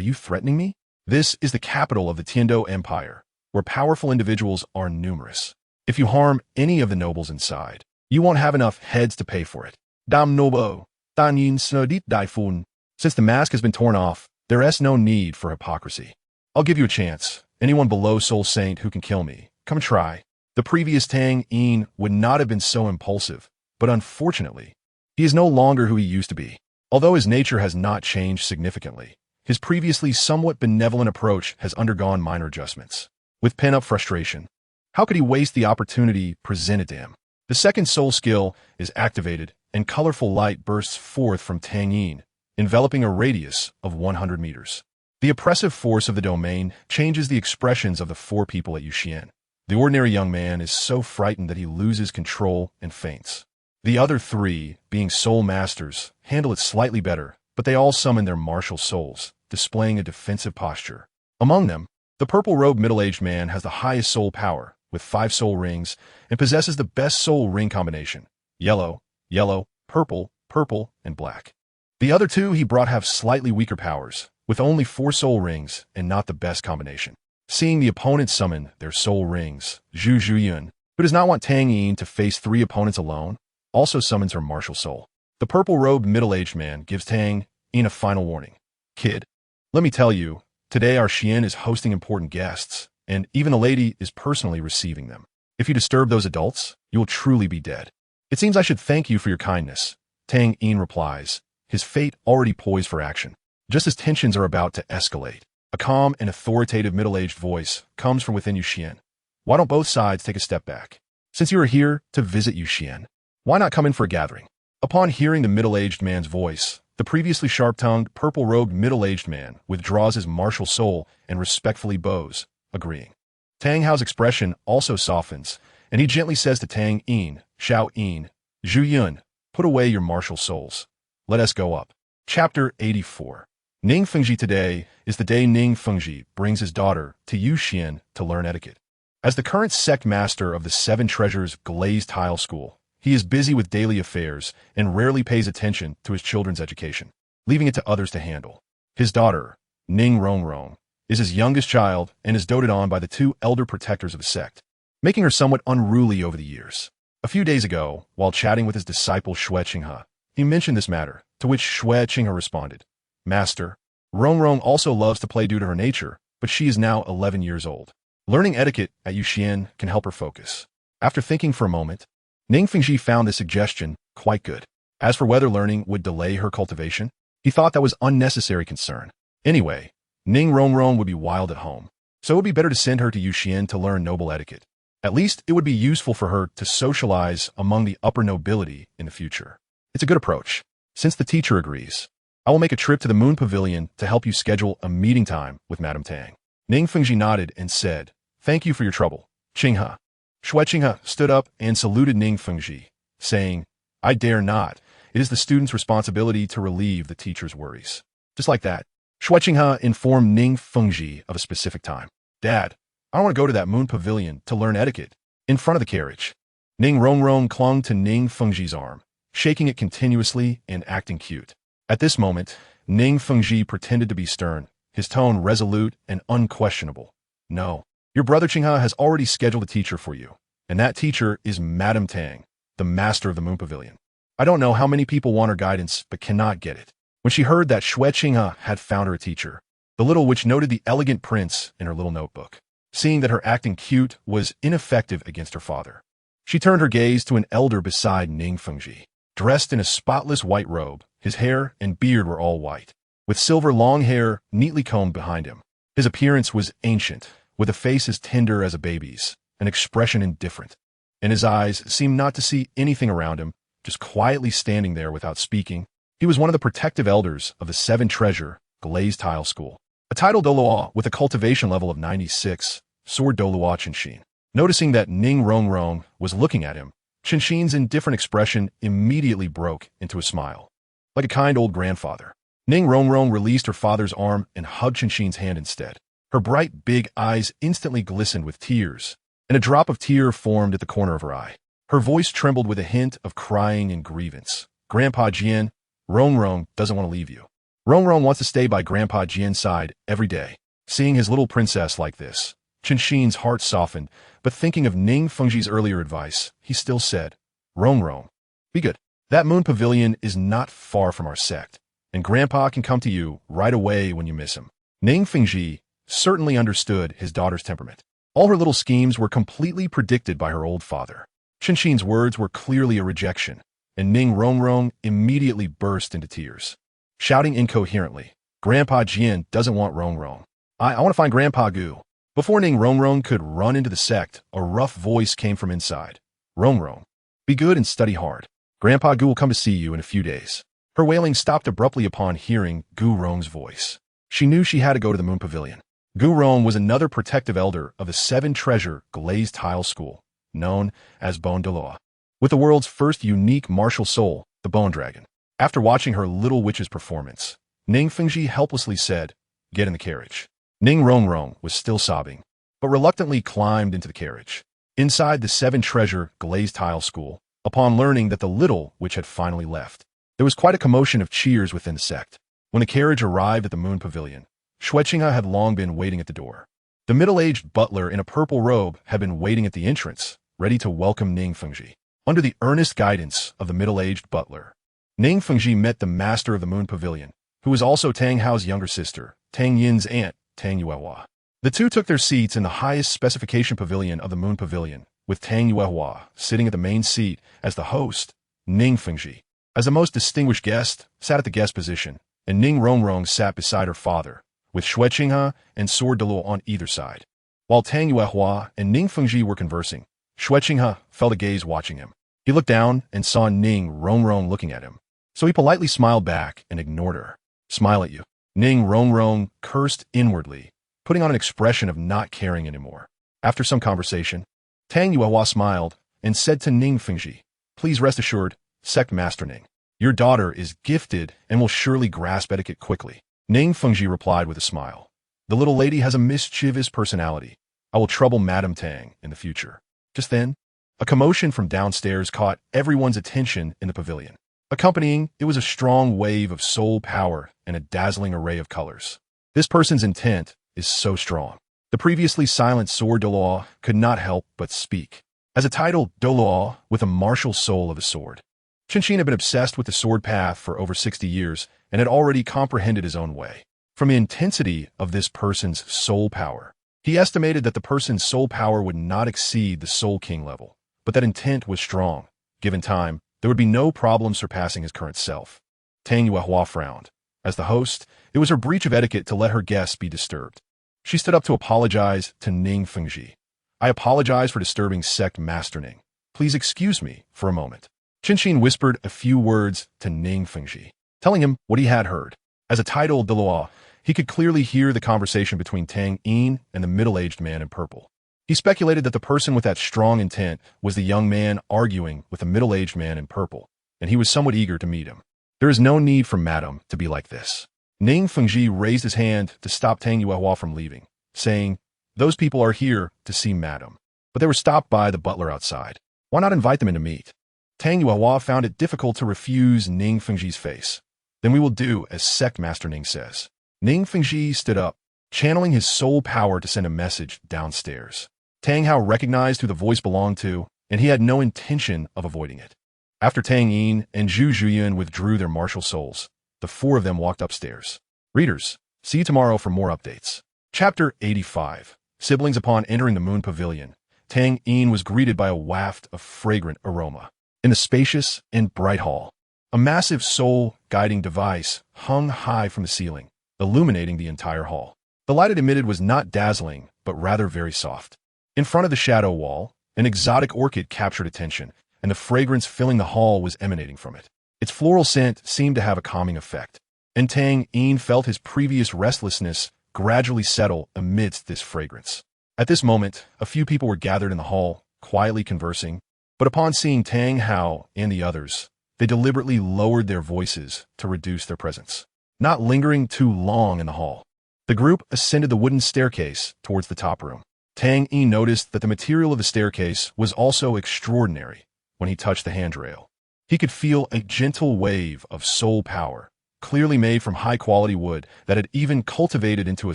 you threatening me?" This is the capital of the Tiando Empire, where powerful individuals are numerous. If you harm any of the nobles inside, you won't have enough heads to pay for it. Dam nobo, tan yin snodit daifun. Since the mask has been torn off, there is no need for hypocrisy. I'll give you a chance. Anyone below Soul Saint who can kill me, come try. The previous Tang Yin would not have been so impulsive, but unfortunately, he is no longer who he used to be. Although his nature has not changed significantly, his previously somewhat benevolent approach has undergone minor adjustments. With pent-up frustration, how could he waste the opportunity presented to him? The second soul skill is activated, and colorful light bursts forth from Tang Yin, enveloping a radius of 100 meters. The oppressive force of the domain changes the expressions of the four people at Yu Xian. The ordinary young man is so frightened that he loses control and faints. The other three, being soul masters, handle it slightly better, but they all summon their martial souls, displaying a defensive posture. Among them, the purple-robed middle-aged man has the highest soul power, with 5 soul rings, and possesses the best soul ring combination: yellow, yellow, purple, purple, and black. The other two he brought have slightly weaker powers, with only 4 soul rings and not the best combination. Seeing the opponents summon their soul rings, Zhu Zhuyun, who does not want Tang Yin to face 3 opponents alone, also summons her martial soul. The purple-robed middle-aged man gives Tang Yin a final warning. "Kid, let me tell you, today our Xian is hosting important guests, and even a lady is personally receiving them. If you disturb those adults, you will truly be dead." "It seems I should thank you for your kindness," Tang Yin replies, his fate already poised for action. Just as tensions are about to escalate, a calm and authoritative middle-aged voice comes from within Yu Xian. "Why don't both sides take a step back? Since you are here to visit Yu Xian, why not come in for a gathering?" Upon hearing the middle-aged man's voice, the previously sharp-tongued, purple-robed middle-aged man withdraws his martial soul and respectfully bows, agreeing. Tang Hao's expression also softens, and he gently says to Tang Yin, "Xiao Yin, Zhu Yun, put away your martial souls. Let us go up." Chapter 84. Ning Fengji. Today is the day Ning Fengji brings his daughter to Yu Xian to learn etiquette. As the current sect master of the Seven Treasures Glazed Tile School, he is busy with daily affairs and rarely pays attention to his children's education, leaving it to others to handle. His daughter, Ning Rongrong, is his youngest child and is doted on by the 2 elder protectors of the sect, making her somewhat unruly over the years. A few days ago, while chatting with his disciple Xue Qinghe, he mentioned this matter, to which Xue Qinghe responded, "Master, Rongrong also loves to play due to her nature, but she is now 11 years old. Learning etiquette at Yu Xian can help her focus." After thinking for a moment, Ning Fengji found this suggestion quite good. As for whether learning would delay her cultivation, he thought that was unnecessary concern. Anyway, Ning Rongrong would be wild at home, so it would be better to send her to Yu Xian to learn noble etiquette. At least it would be useful for her to socialize among the upper nobility in the future. It's a good approach. Since the teacher agrees, I will make a trip to the Moon Pavilion to help you schedule a meeting time with Madame Tang. Ning Fengji nodded and said, "Thank you for your trouble, Qinghe." Xue Qinghe stood up and saluted Ning Fengji, saying, "I dare not. It is the student's responsibility to relieve the teacher's worries." Just like that, Xue Qinghe informed Ning Fengji of a specific time. "Dad, I want to go to that Moon Pavilion to learn etiquette." In front of the carriage, Ning Rongrong clung to Ning Fengji's arm, shaking it continuously and acting cute. At this moment, Ning Fengji pretended to be stern, his tone resolute and unquestionable. "No. Your brother Qinghe has already scheduled a teacher for you, and that teacher is Madame Tang, the master of the Moon Pavilion. I don't know how many people want her guidance but cannot get it." When she heard that Xue Qinghe had found her a teacher, the little witch noted the elegant prints in her little notebook. Seeing that her acting cute was ineffective against her father, she turned her gaze to an elder beside Ning Fengji. Dressed in a spotless white robe, his hair and beard were all white, with silver long hair neatly combed behind him. His appearance was ancient, with a face as tender as a baby's, an expression indifferent. and his eyes seemed not to see anything around him, just quietly standing there without speaking. He was one of the protective elders of the Seven Treasure Glazed Tile School. A title Douluo with a cultivation level of 96, Sword Douluo Qinshin. Noticing that Ning Rongrong was looking at him, Qinshin's indifferent expression immediately broke into a smile. Like a kind old grandfather, Ning Rongrong released her father's arm and hugged Qinshin's hand instead. Her bright, big eyes instantly glistened with tears, and a drop of tear formed at the corner of her eye. Her voice trembled with a hint of crying and grievance. Grandpa Jian, Rongrong doesn't want to leave you. Rongrong wants to stay by Grandpa Jian's side every day. Seeing his little princess like this, Qinshin's heart softened, but thinking of Ning Fengji's earlier advice, he still said, Rongrong, be good. That moon pavilion is not far from our sect, and Grandpa can come to you right away when you miss him. Ning Fengji certainly understood his daughter's temperament. All her little schemes were completely predicted by her old father. Qinshin's words were clearly a rejection, and Ning Rongrong immediately burst into tears, shouting incoherently, Grandpa Jian doesn't want Rongrong. I want to find Grandpa Gu. Before Ning Rongrong could run into the sect, a rough voice came from inside. Rongrong, be good and study hard. Grandpa Gu will come to see you in a few days. Her wailing stopped abruptly upon hearing Gu Rong's voice. She knew she had to go to the moon pavilion. Gu Rong was another protective elder of the Seven Treasure Glazed Tile School, known as Bone Douluo, with the world's first unique martial soul, the Bone Dragon. After watching her little witch's performance, Ning Fengji helplessly said, get in the carriage. Ning Rongrong was still sobbing, but reluctantly climbed into the carriage. Inside the Seven Treasure Glazed Tile School, upon learning that the little witch had finally left, there was quite a commotion of cheers within the sect. When the carriage arrived at the moon pavilion, Shueqinghe had long been waiting at the door. The middle-aged butler in a purple robe had been waiting at the entrance, ready to welcome Ning Fengji. Under the earnest guidance of the middle-aged butler, Ning Fengji met the master of the moon pavilion, who was also Tang Hao's younger sister, Tang Yin's aunt, Tang Yuehua. The two took their seats in the highest specification pavilion of the moon pavilion, with Tang Yuehua sitting at the main seat as the host. Ning Fengji, as the most distinguished guest, sat at the guest position, and Ning Rongrong sat beside her father, with Shueqinghe and Sword Dalu on either side. While Tang Yuehua and Ning Fengji were conversing, Shueqinghe felt a gaze watching him. He looked down and saw Ning Rongrong looking at him, so he politely smiled back and ignored her. Smile at you. Ning Rongrong cursed inwardly, putting on an expression of not caring anymore. After some conversation, Tang Yuehua smiled and said to Ning Fengji, please rest assured, Sect Master Ning, your daughter is gifted and will surely grasp etiquette quickly. Ning Fengji replied with a smile, the little lady has a mischievous personality. I will trouble Madame Tang in the future. Just then, a commotion from downstairs caught everyone's attention in the pavilion. Accompanying, it was a strong wave of soul power and a dazzling array of colors. This person's intent is so strong. The previously silent Sword Dalu could not help but speak. As a title, Douluo with a martial soul of a sword. Qinshin had been obsessed with the sword path for over 60 years and had already comprehended his own way. From the intensity of this person's soul power, he estimated that the person's soul power would not exceed the Soul King level, but that intent was strong. Given time, there would be no problem surpassing his current self. Tang Yuehua frowned. As the host, it was her breach of etiquette to let her guests be disturbed. She stood up to apologize to Ning Fengji. I apologize for disturbing Sect Master Ning. Please excuse me for a moment. Qinshin whispered a few words to Ning Fengji, telling him what he had heard. As a titled Douluo, he could clearly hear the conversation between Tang Yin and the middle-aged man in purple. He speculated that the person with that strong intent was the young man arguing with the middle-aged man in purple, and he was somewhat eager to meet him. There is no need for Madame to be like this. Ning Fengji raised his hand to stop Tang Yuehua from leaving, saying, those people are here to see Madame, but they were stopped by the butler outside. Why not invite them in to meet? Tang Yuehua found it difficult to refuse Ning Fengji's face. Then we will do as Sect Master Ning says. Ning Fengji stood up, channeling his soul power to send a message downstairs. Tang Hao recognized who the voice belonged to, and he had no intention of avoiding it. After Tang Yin and Zhu Zhuyan withdrew their martial souls, the four of them walked upstairs. Readers, see you tomorrow for more updates. Chapter 85. Siblings. Upon entering the moon pavilion, Tang Yin was greeted by a waft of fragrant aroma. In the spacious and bright hall, a massive soul-guiding device hung high from the ceiling, illuminating the entire hall. The light it emitted was not dazzling, but rather very soft. In front of the shadow wall, An exotic orchid captured attention, and the fragrance filling the hall was emanating from it. Its floral scent seemed to have a calming effect, and Tang Yin felt his previous restlessness gradually settle amidst this fragrance. At this moment, a few people were gathered in the hall, quietly conversing, but upon seeing Tang Hao and the others, they deliberately lowered their voices to reduce their presence. Not lingering too long in the hall, the group ascended the wooden staircase towards the top room. Tang Yin noticed that the material of the staircase was also extraordinary when he touched the handrail. He could feel a gentle wave of soul power, clearly made from high-quality wood that had even cultivated into a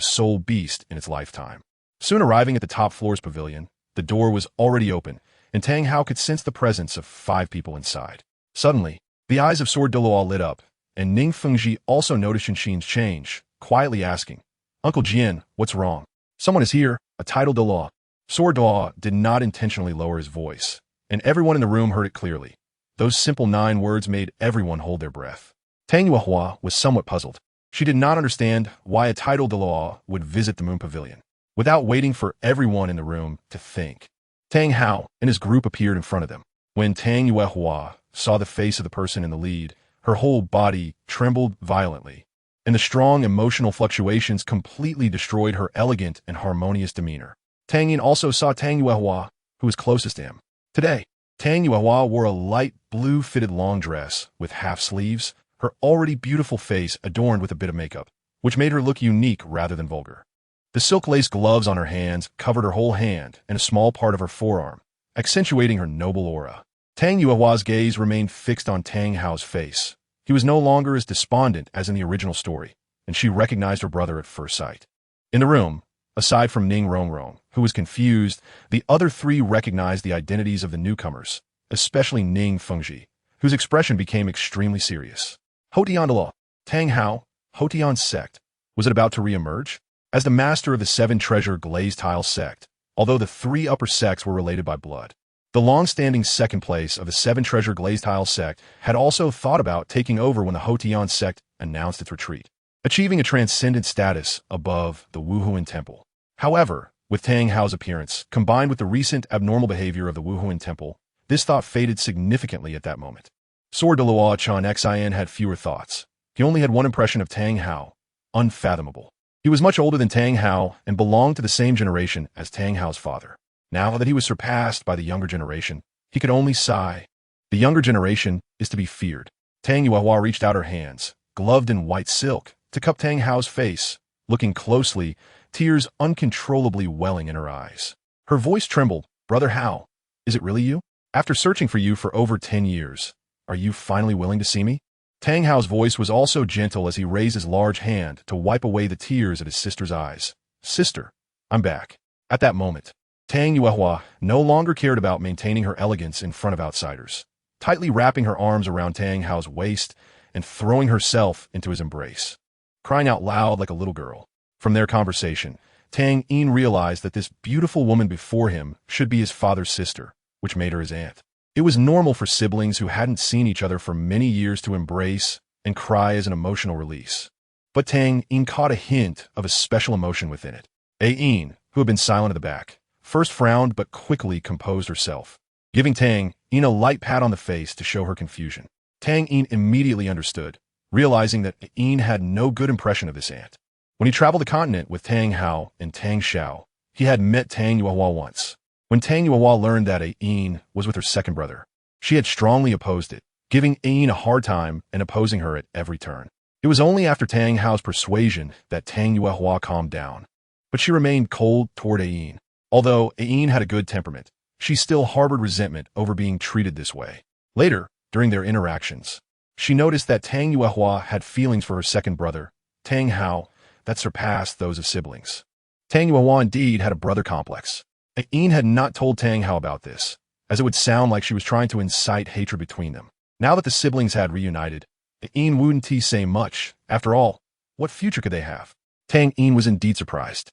soul beast in its lifetime. Soon arriving at the top floor's pavilion, the door was already open, and Tang Hao could sense the presence of 5 people inside. Suddenly, the eyes of Sword Douluo lit up, and Ning Fengji also noticed Shin's change, quietly asking, "Uncle Jian, what's wrong?" "Someone is here," a titled Douluo. Sword Douluo did not intentionally lower his voice, and everyone in the room heard it clearly. Those simple 9 words made everyone hold their breath. Tang Yuehua was somewhat puzzled. She did not understand why a titled Douluo would visit the Moon Pavilion. Without waiting for everyone in the room to think, Tang Hao and his group appeared in front of them. When Tang Yuehua saw the face of the person in the lead, her whole body trembled violently, and the strong emotional fluctuations completely destroyed her elegant and harmonious demeanor. Tang Yin also saw Tang Yuehua, who was closest to him. Today, Tang Yuehua wore a light blue-fitted long dress with half sleeves, her already beautiful face adorned with a bit of makeup, which made her look unique rather than vulgar. The silk lace gloves on her hands covered her whole hand and a small part of her forearm, accentuating her noble aura. Tang Yuehua's gaze remained fixed on Tang Hao's face. He was no longer as despondent as in the original story, and she recognized her brother at first sight. In the room, aside from Ning Rongrong, who was confused, the other 3 recognized the identities of the newcomers, especially Ning Fengji, whose expression became extremely serious. Hotian Dalu, Tang Hao, Hotian sect. Was it about to re-emerge? As the master of the 7-treasure glazed tile sect, although the 3 upper sects were related by blood, the long-standing second place of the 7-treasure glazed tile sect had also thought about taking over when the Hotian sect announced its retreat, achieving a transcendent status above the Wuhuan temple. However, with Tang Hao's appearance, combined with the recent abnormal behavior of the Wuhuan temple, this thought faded significantly at that moment. Sword Douluo Chan Xin had fewer thoughts. He only had one impression of Tang Hao: unfathomable. He was much older than Tang Hao and belonged to the same generation as Tang Hao's father. Now that he was surpassed by the younger generation, he could only sigh. The younger generation is to be feared. Tang Yuehua reached out her hands, gloved in white silk, to cup Tang Hao's face, looking closely, tears uncontrollably welling in her eyes. Her voice trembled. "Brother Hao, is it really you? After searching for you for over 10 years, are you finally willing to see me?" Tang Hao's voice was also gentle as he raised his large hand to wipe away the tears at his sister's eyes. "Sister, I'm back." At that moment, Tang Yuehua no longer cared about maintaining her elegance in front of outsiders, tightly wrapping her arms around Tang Hao's waist and throwing herself into his embrace, crying out loud like a little girl. From their conversation, Tang Yin realized that this beautiful woman before him should be his father's sister, which made her his aunt. It was normal for siblings who hadn't seen each other for many years to embrace and cry as an emotional release. But Tang Yin caught a hint of a special emotion within it. Yin, who had been silent at the back, first frowned but quickly composed herself, giving Tang Yin a light pat on the face to show her confusion. Tang Yin immediately understood, realizing that Yin had no good impression of this aunt. When he traveled the continent with Tang Hao and Tang Xiao, he had met Tang Yuehua once. When Tang Yuehua learned that Yin was with her second brother, she had strongly opposed it, giving Yin a hard time and opposing her at every turn. It was only after Tang Hao's persuasion that Tang Yuehua calmed down, but she remained cold toward Yin. Although Yin had a good temperament, she still harbored resentment over being treated this way. Later, during their interactions, she noticed that Tang Yuehua had feelings for her second brother, Tang Hao, that surpassed those of siblings. Tang Yuehua indeed had a brother complex. Yin had not told Tang Hao about this, as it would sound like she was trying to incite hatred between them. Now that the siblings had reunited, Yin wouldn't say much. After all, what future could they have? Tang Yin was indeed surprised.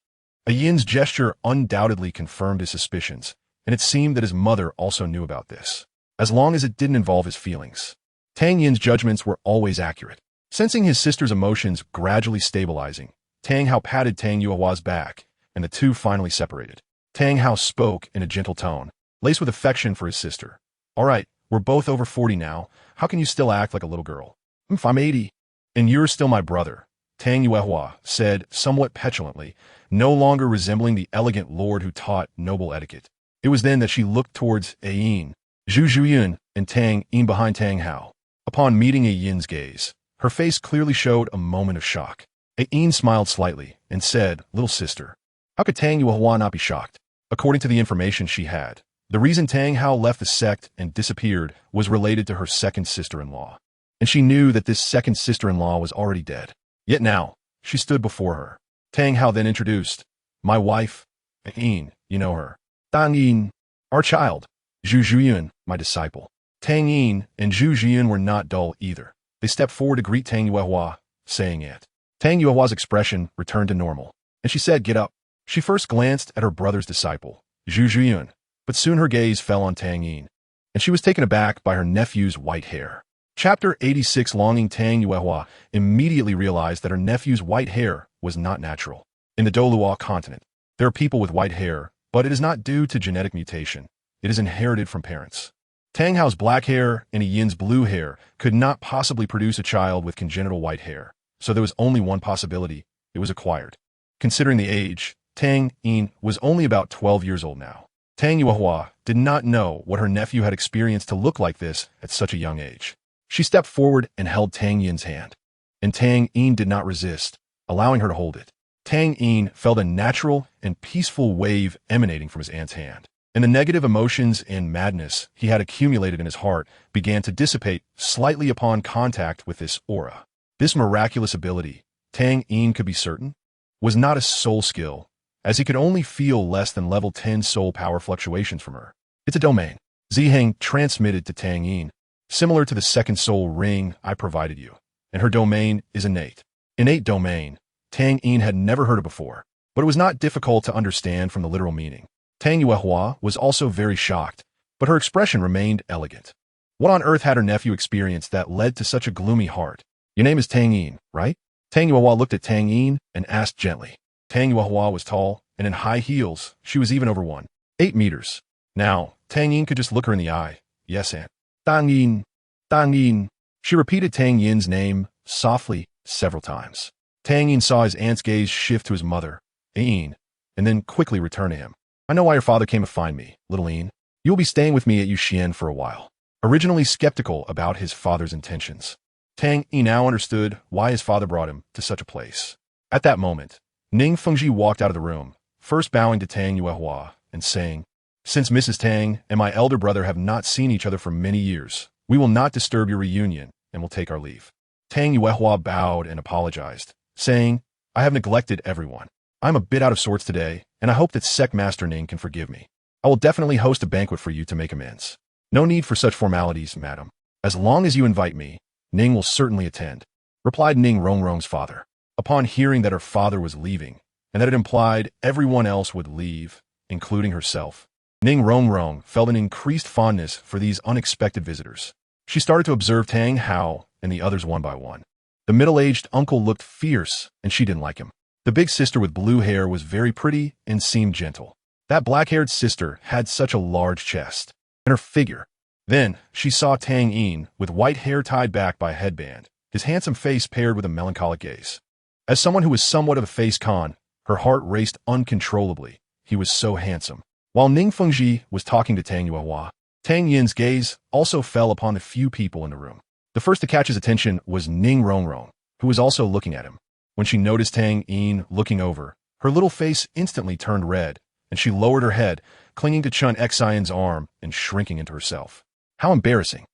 Yin's gesture undoubtedly confirmed his suspicions, and it seemed that his mother also knew about this, as long as it didn't involve his feelings. Tang Yin's judgments were always accurate. Sensing his sister's emotions gradually stabilizing, Tang Hao patted Tang Yuehua's back, and the two finally separated. Tang Hao spoke in a gentle tone. laced with affection for his sister. All right, we're both over 40 now. How can you still act like a little girl? If I'm 80. And you're still my brother, Tang Yuehua said somewhat petulantly, no longer resembling the elegant lord who taught noble etiquette. It was then that she looked towards Yin, Zhu Zhuyun, and Tang Yin behind Tang Hao. Upon meeting Yin's gaze, her face clearly showed a moment of shock. Yin smiled slightly and said, "Little sister, how could Tang Yuehua not be shocked?" According to the information she had, the reason Tang Hao left the sect and disappeared was related to her second sister-in-law. And she knew that this second sister-in-law was already dead. Yet now, she stood before her. Tang Hao then introduced, "My wife, Yin, you know her. Tang Yin, our child. Zhu Zhuyun, my disciple." Tang Yin and Zhu Zhuyun were not dull either. They stepped forward to greet Tang Yuehua, saying it. Tang Yuehua's expression returned to normal, and she said, "Get up." She first glanced at her brother's disciple, Zhu Zhuyun, but soon her gaze fell on Tang Yin, and she was taken aback by her nephew's white hair. Chapter 86. Longing. Tang Yuehua immediately realized that her nephew's white hair was not natural. In the Douluo continent, there are people with white hair, but it is not due to genetic mutation. It is inherited from parents. Tang Hao's black hair and Yin's blue hair could not possibly produce a child with congenital white hair, so there was only one possibility: it was acquired. Considering the age, Tang Yin was only about 12 years old now. Tang Yuehua did not know what her nephew had experienced to look like this at such a young age. She stepped forward and held Tang Yin's hand, and Tang Yin did not resist, allowing her to hold it. Tang Yin felt a natural and peaceful wave emanating from his aunt's hand, and the negative emotions and madness he had accumulated in his heart began to dissipate slightly upon contact with this aura. This miraculous ability, Tang Yin could be certain, was not a soul skill, as he could only feel less than level 10 soul power fluctuations from her. It's a domain, Ziheng transmitted to Tang Yin, similar to the second soul ring I provided you, and her domain is innate. Innate domain, Tang Yin had never heard of before, but it was not difficult to understand from the literal meaning. Tang Yuehua was also very shocked, but her expression remained elegant. What on earth had her nephew experienced that led to such a gloomy heart? "Your name is Tang Yin, right?" Tang Yuehua looked at Tang Yin and asked gently. Tang Yuehua was tall, and in high heels, she was even over 1.8 meters. Now, Tang Yin could just look her in the eye. "Yes, aunt." "Tang Yin, Tang Yin." She repeated Tang Yin's name softly several times. Tang Yin saw his aunt's gaze shift to his mother, Yin, and then quickly return to him. "I know why your father came to find me, little Yin. You will be staying with me at Yuxian for a while." Originally skeptical about his father's intentions, Tang Yin now understood why his father brought him to such a place. At that moment, Ning Fengji walked out of the room, first bowing to Tang Yuehua and saying, "Since Mrs. Tang and my elder brother have not seen each other for many years, we will not disturb your reunion and will take our leave." Tang Yuehua bowed and apologized, saying, "I have neglected everyone. I'm a bit out of sorts today, and I hope that Sect Master Ning can forgive me. I will definitely host a banquet for you to make amends." "No need for such formalities, madam. As long as you invite me, Ning will certainly attend," replied Ning Rongrong's father. Upon hearing that her father was leaving, and that it implied everyone else would leave, including herself, Ning Rongrong felt an increased fondness for these unexpected visitors. She started to observe Tang Hao and the others one by one. The middle-aged uncle looked fierce, and she didn't like him. The big sister with blue hair was very pretty and seemed gentle. That black-haired sister had such a large chest, and her figure. Then she saw Tang Yin with white hair tied back by a headband, his handsome face paired with a melancholic gaze. As someone who was somewhat of a face con, her heart raced uncontrollably. He was so handsome. While Ning Fengji was talking to Tang Yuehua, Tang Yin's gaze also fell upon the few people in the room. The first to catch his attention was Ning Rongrong, who was also looking at him. When she noticed Tang Yin looking over, her little face instantly turned red, and she lowered her head, clinging to Chun Xian's arm and shrinking into herself. How embarrassing.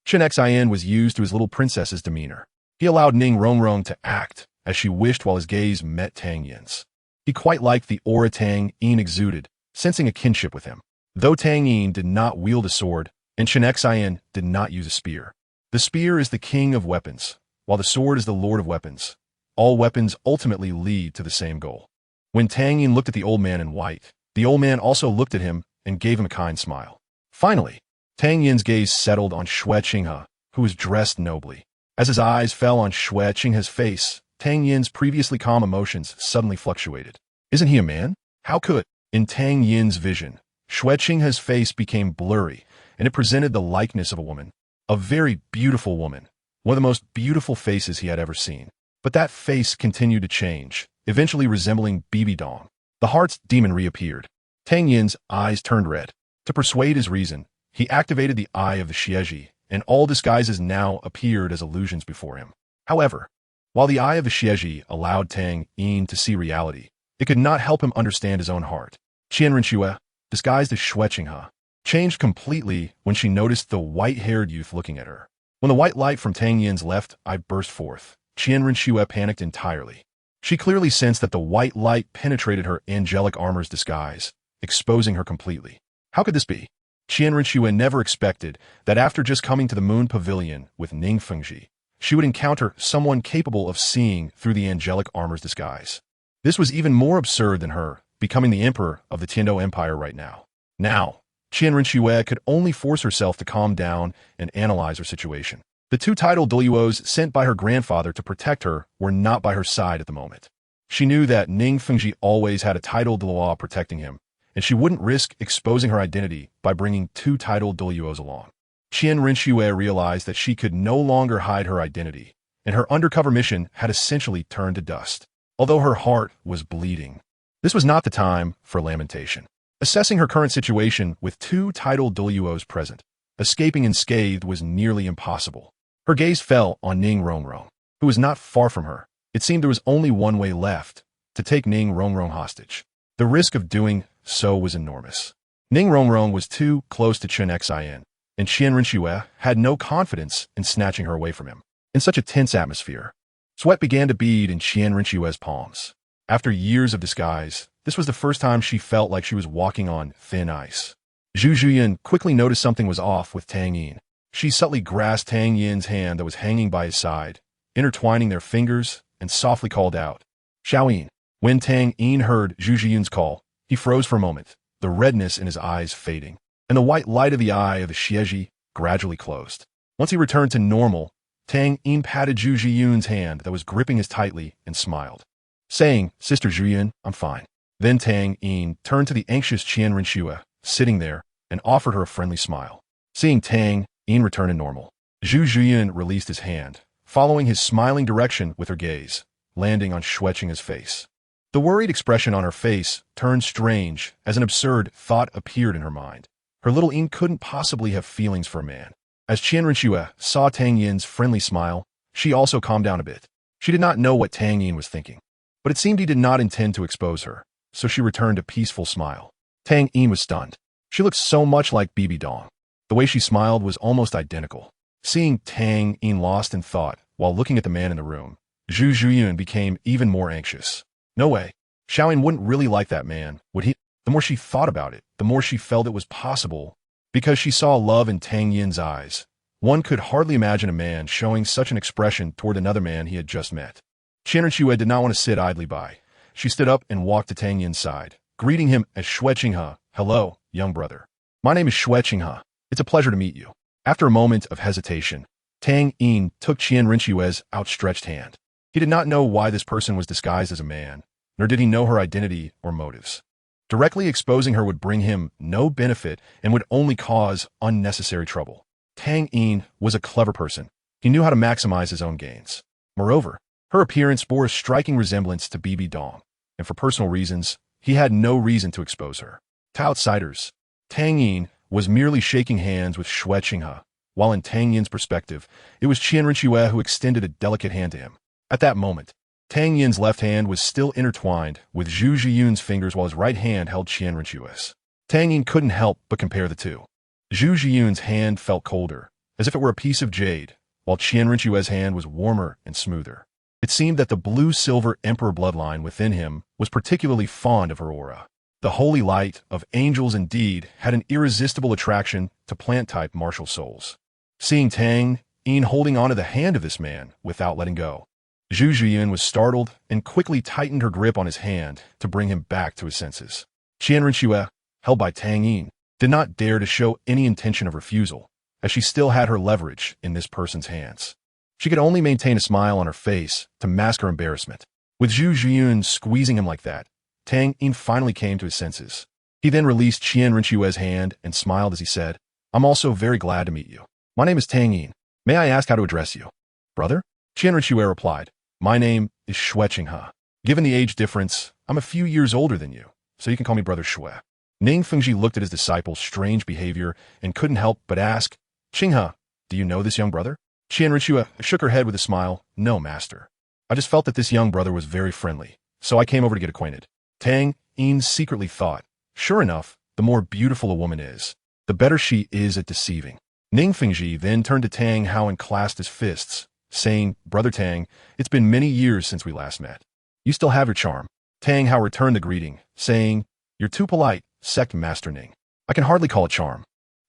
Chun Xian was used to his little princess's demeanor. He allowed Ning Rongrong to act as she wished while his gaze met Tang Yin's. He quite liked the aura Tang Yin exuded, sensing a kinship with him. Though Tang Yin did not wield a sword, and Chun Xian did not use a spear. The spear is the king of weapons, while the sword is the lord of weapons. All weapons ultimately lead to the same goal. When Tang Yin looked at the old man in white, the old man also looked at him and gave him a kind smile. Finally, Tang Yin's gaze settled on Xue Qinghe, who was dressed nobly. As his eyes fell on Xue Qinghe's face, Tang Yin's previously calm emotions suddenly fluctuated. Isn't he a man? How could? In Tang Yin's vision, Xue Qinghe's face became blurry, and it presented the likeness of a woman. A very beautiful woman. One of the most beautiful faces he had ever seen. But that face continued to change, eventually resembling Bibi Dong. The heart's demon reappeared. Tang Yin's eyes turned red. To persuade his reason, he activated the eye of the Xieji, and all disguises now appeared as illusions before him. However, while the eye of the Xieji allowed Tang Yin to see reality, it could not help him understand his own heart. Qianrenxue, disguised as Xue Qinghe, changed completely when she noticed the white-haired youth looking at her. When the white light from Tang Yin's left eye burst forth, Qianrenxue panicked entirely. She clearly sensed that the white light penetrated her angelic armor's disguise, exposing her completely. How could this be? Qianrenxue never expected that after just coming to the Moon Pavilion with Ning Fengji, she would encounter someone capable of seeing through the angelic armor's disguise. This was even more absurd than her becoming the emperor of the Tiando Empire right now. Now, Qianrenxue could only force herself to calm down and analyze her situation. The two titled Douluos sent by her grandfather to protect her were not by her side at the moment. She knew that Ning Fengji always had a titled Douluo protecting him, and she wouldn't risk exposing her identity by bringing two titled Douluos along. Qianrenxue realized that she could no longer hide her identity, and her undercover mission had essentially turned to dust. Although her heart was bleeding, this was not the time for lamentation. Assessing her current situation with two titled Douluos present, escaping unscathed was nearly impossible. Her gaze fell on Ning Rongrong, who was not far from her. It seemed there was only one way left, to take Ning Rongrong hostage. The risk of doing so was enormous. Ning Rongrong was too close to Chen Xin, and Qianrenxue had no confidence in snatching her away from him. In such a tense atmosphere, sweat began to bead in Qianrenxue's palms. After years of disguise, this was the first time she felt like she was walking on thin ice. Zhu Zhuyan quickly noticed something was off with Tang Yin. She subtly grasped Tang Yin's hand that was hanging by his side, intertwining their fingers, and softly called out, "Xiaoyin." When Tang Yin heard Zhu Zhuyan's call, he froze for a moment, the redness in his eyes fading, and the white light of the eye of the Xieji gradually closed. Once he returned to normal, Tang Yin patted Zhu Zhiyun's hand that was gripping his tightly and smiled, saying, "Sister Zhuyan, I'm fine." Then Tang Yin turned to the anxious Qianrenxue, sitting there, and offered her a friendly smile. Seeing Tang Yin return to normal, Zhu Zhuyan released his hand, following his smiling direction with her gaze, landing on Xue Qinghe's face. The worried expression on her face turned strange as an absurd thought appeared in her mind. Her little Yin couldn't possibly have feelings for a man. As Qianrenxue saw Tang Yin's friendly smile, she also calmed down a bit. She did not know what Tang Yin was thinking, but it seemed he did not intend to expose her, so she returned a peaceful smile. Tang Yin was stunned. She looked so much like Bibi Dong. The way she smiled was almost identical. Seeing Tang Yin lost in thought while looking at the man in the room, Zhu Zhuyan became even more anxious. No way. Xiaoyin wouldn't really like that man, would he? The more she thought about it, the more she felt it was possible, because she saw love in Tang Yin's eyes. One could hardly imagine a man showing such an expression toward another man he had just met. Qianrenxue did not want to sit idly by. She stood up and walked to Tang Yin's side, greeting him as Xue Qinghe. "Hello, young brother. My name is Xue Qinghe. It's a pleasure to meet you." After a moment of hesitation, Tang Yin took Qianrenxue's outstretched hand. He did not know why this person was disguised as a man, nor did he know her identity or motives. Directly exposing her would bring him no benefit and would only cause unnecessary trouble. Tang Yin was a clever person. He knew how to maximize his own gains. Moreover, her appearance bore a striking resemblance to Bibi Dong, and for personal reasons, he had no reason to expose her. To outsiders, Tang Yin was merely shaking hands with Xue Qinghe, while in Tang Yin's perspective, it was Qianrenxue who extended a delicate hand to him. At that moment, Tang Yin's left hand was still intertwined with Zhu Zhiyun's fingers while his right hand held Qianrenxue's. Tang Yin couldn't help but compare the two. Zhu Zhiyun's hand felt colder, as if it were a piece of jade, while Qianrenxue's hand was warmer and smoother. It seemed that the blue-silver emperor bloodline within him was particularly fond of her aura. The holy light of angels indeed had an irresistible attraction to plant-type martial souls. Seeing Tang Yin holding onto the hand of this man without letting go, Zhu Zhiyun was startled and quickly tightened her grip on his hand to bring him back to his senses. Qianrenxue, held by Tang Yin, did not dare to show any intention of refusal, as she still had her leverage in this person's hands. She could only maintain a smile on her face to mask her embarrassment. With Zhu Zhiyun squeezing him like that, Tang Yin finally came to his senses. He then released Qian Rinchue's hand and smiled as he said, I'm also very glad to meet you. My name is Tang Yin. May I ask how to address you? Brother? Qian Rinchue replied, my name is Xue Qinghe. Given the age difference, I'm a few years older than you, so you can call me Brother Xue. Ning Fengji looked at his disciple's strange behavior and couldn't help but ask, Qinghe, do you know this young brother? Qian Rinchue shook her head with a smile, no, master. I just felt that this young brother was very friendly, so I came over to get acquainted. Tang Yin secretly thought, sure enough, the more beautiful a woman is, the better she is at deceiving. Ning Fengji then turned to Tang Hao and clasped his fists, saying, Brother Tang, it's been many years since we last met. You still have your charm. Tang Hao returned the greeting, saying, you're too polite, Sect Master Ning. I can hardly call it charm.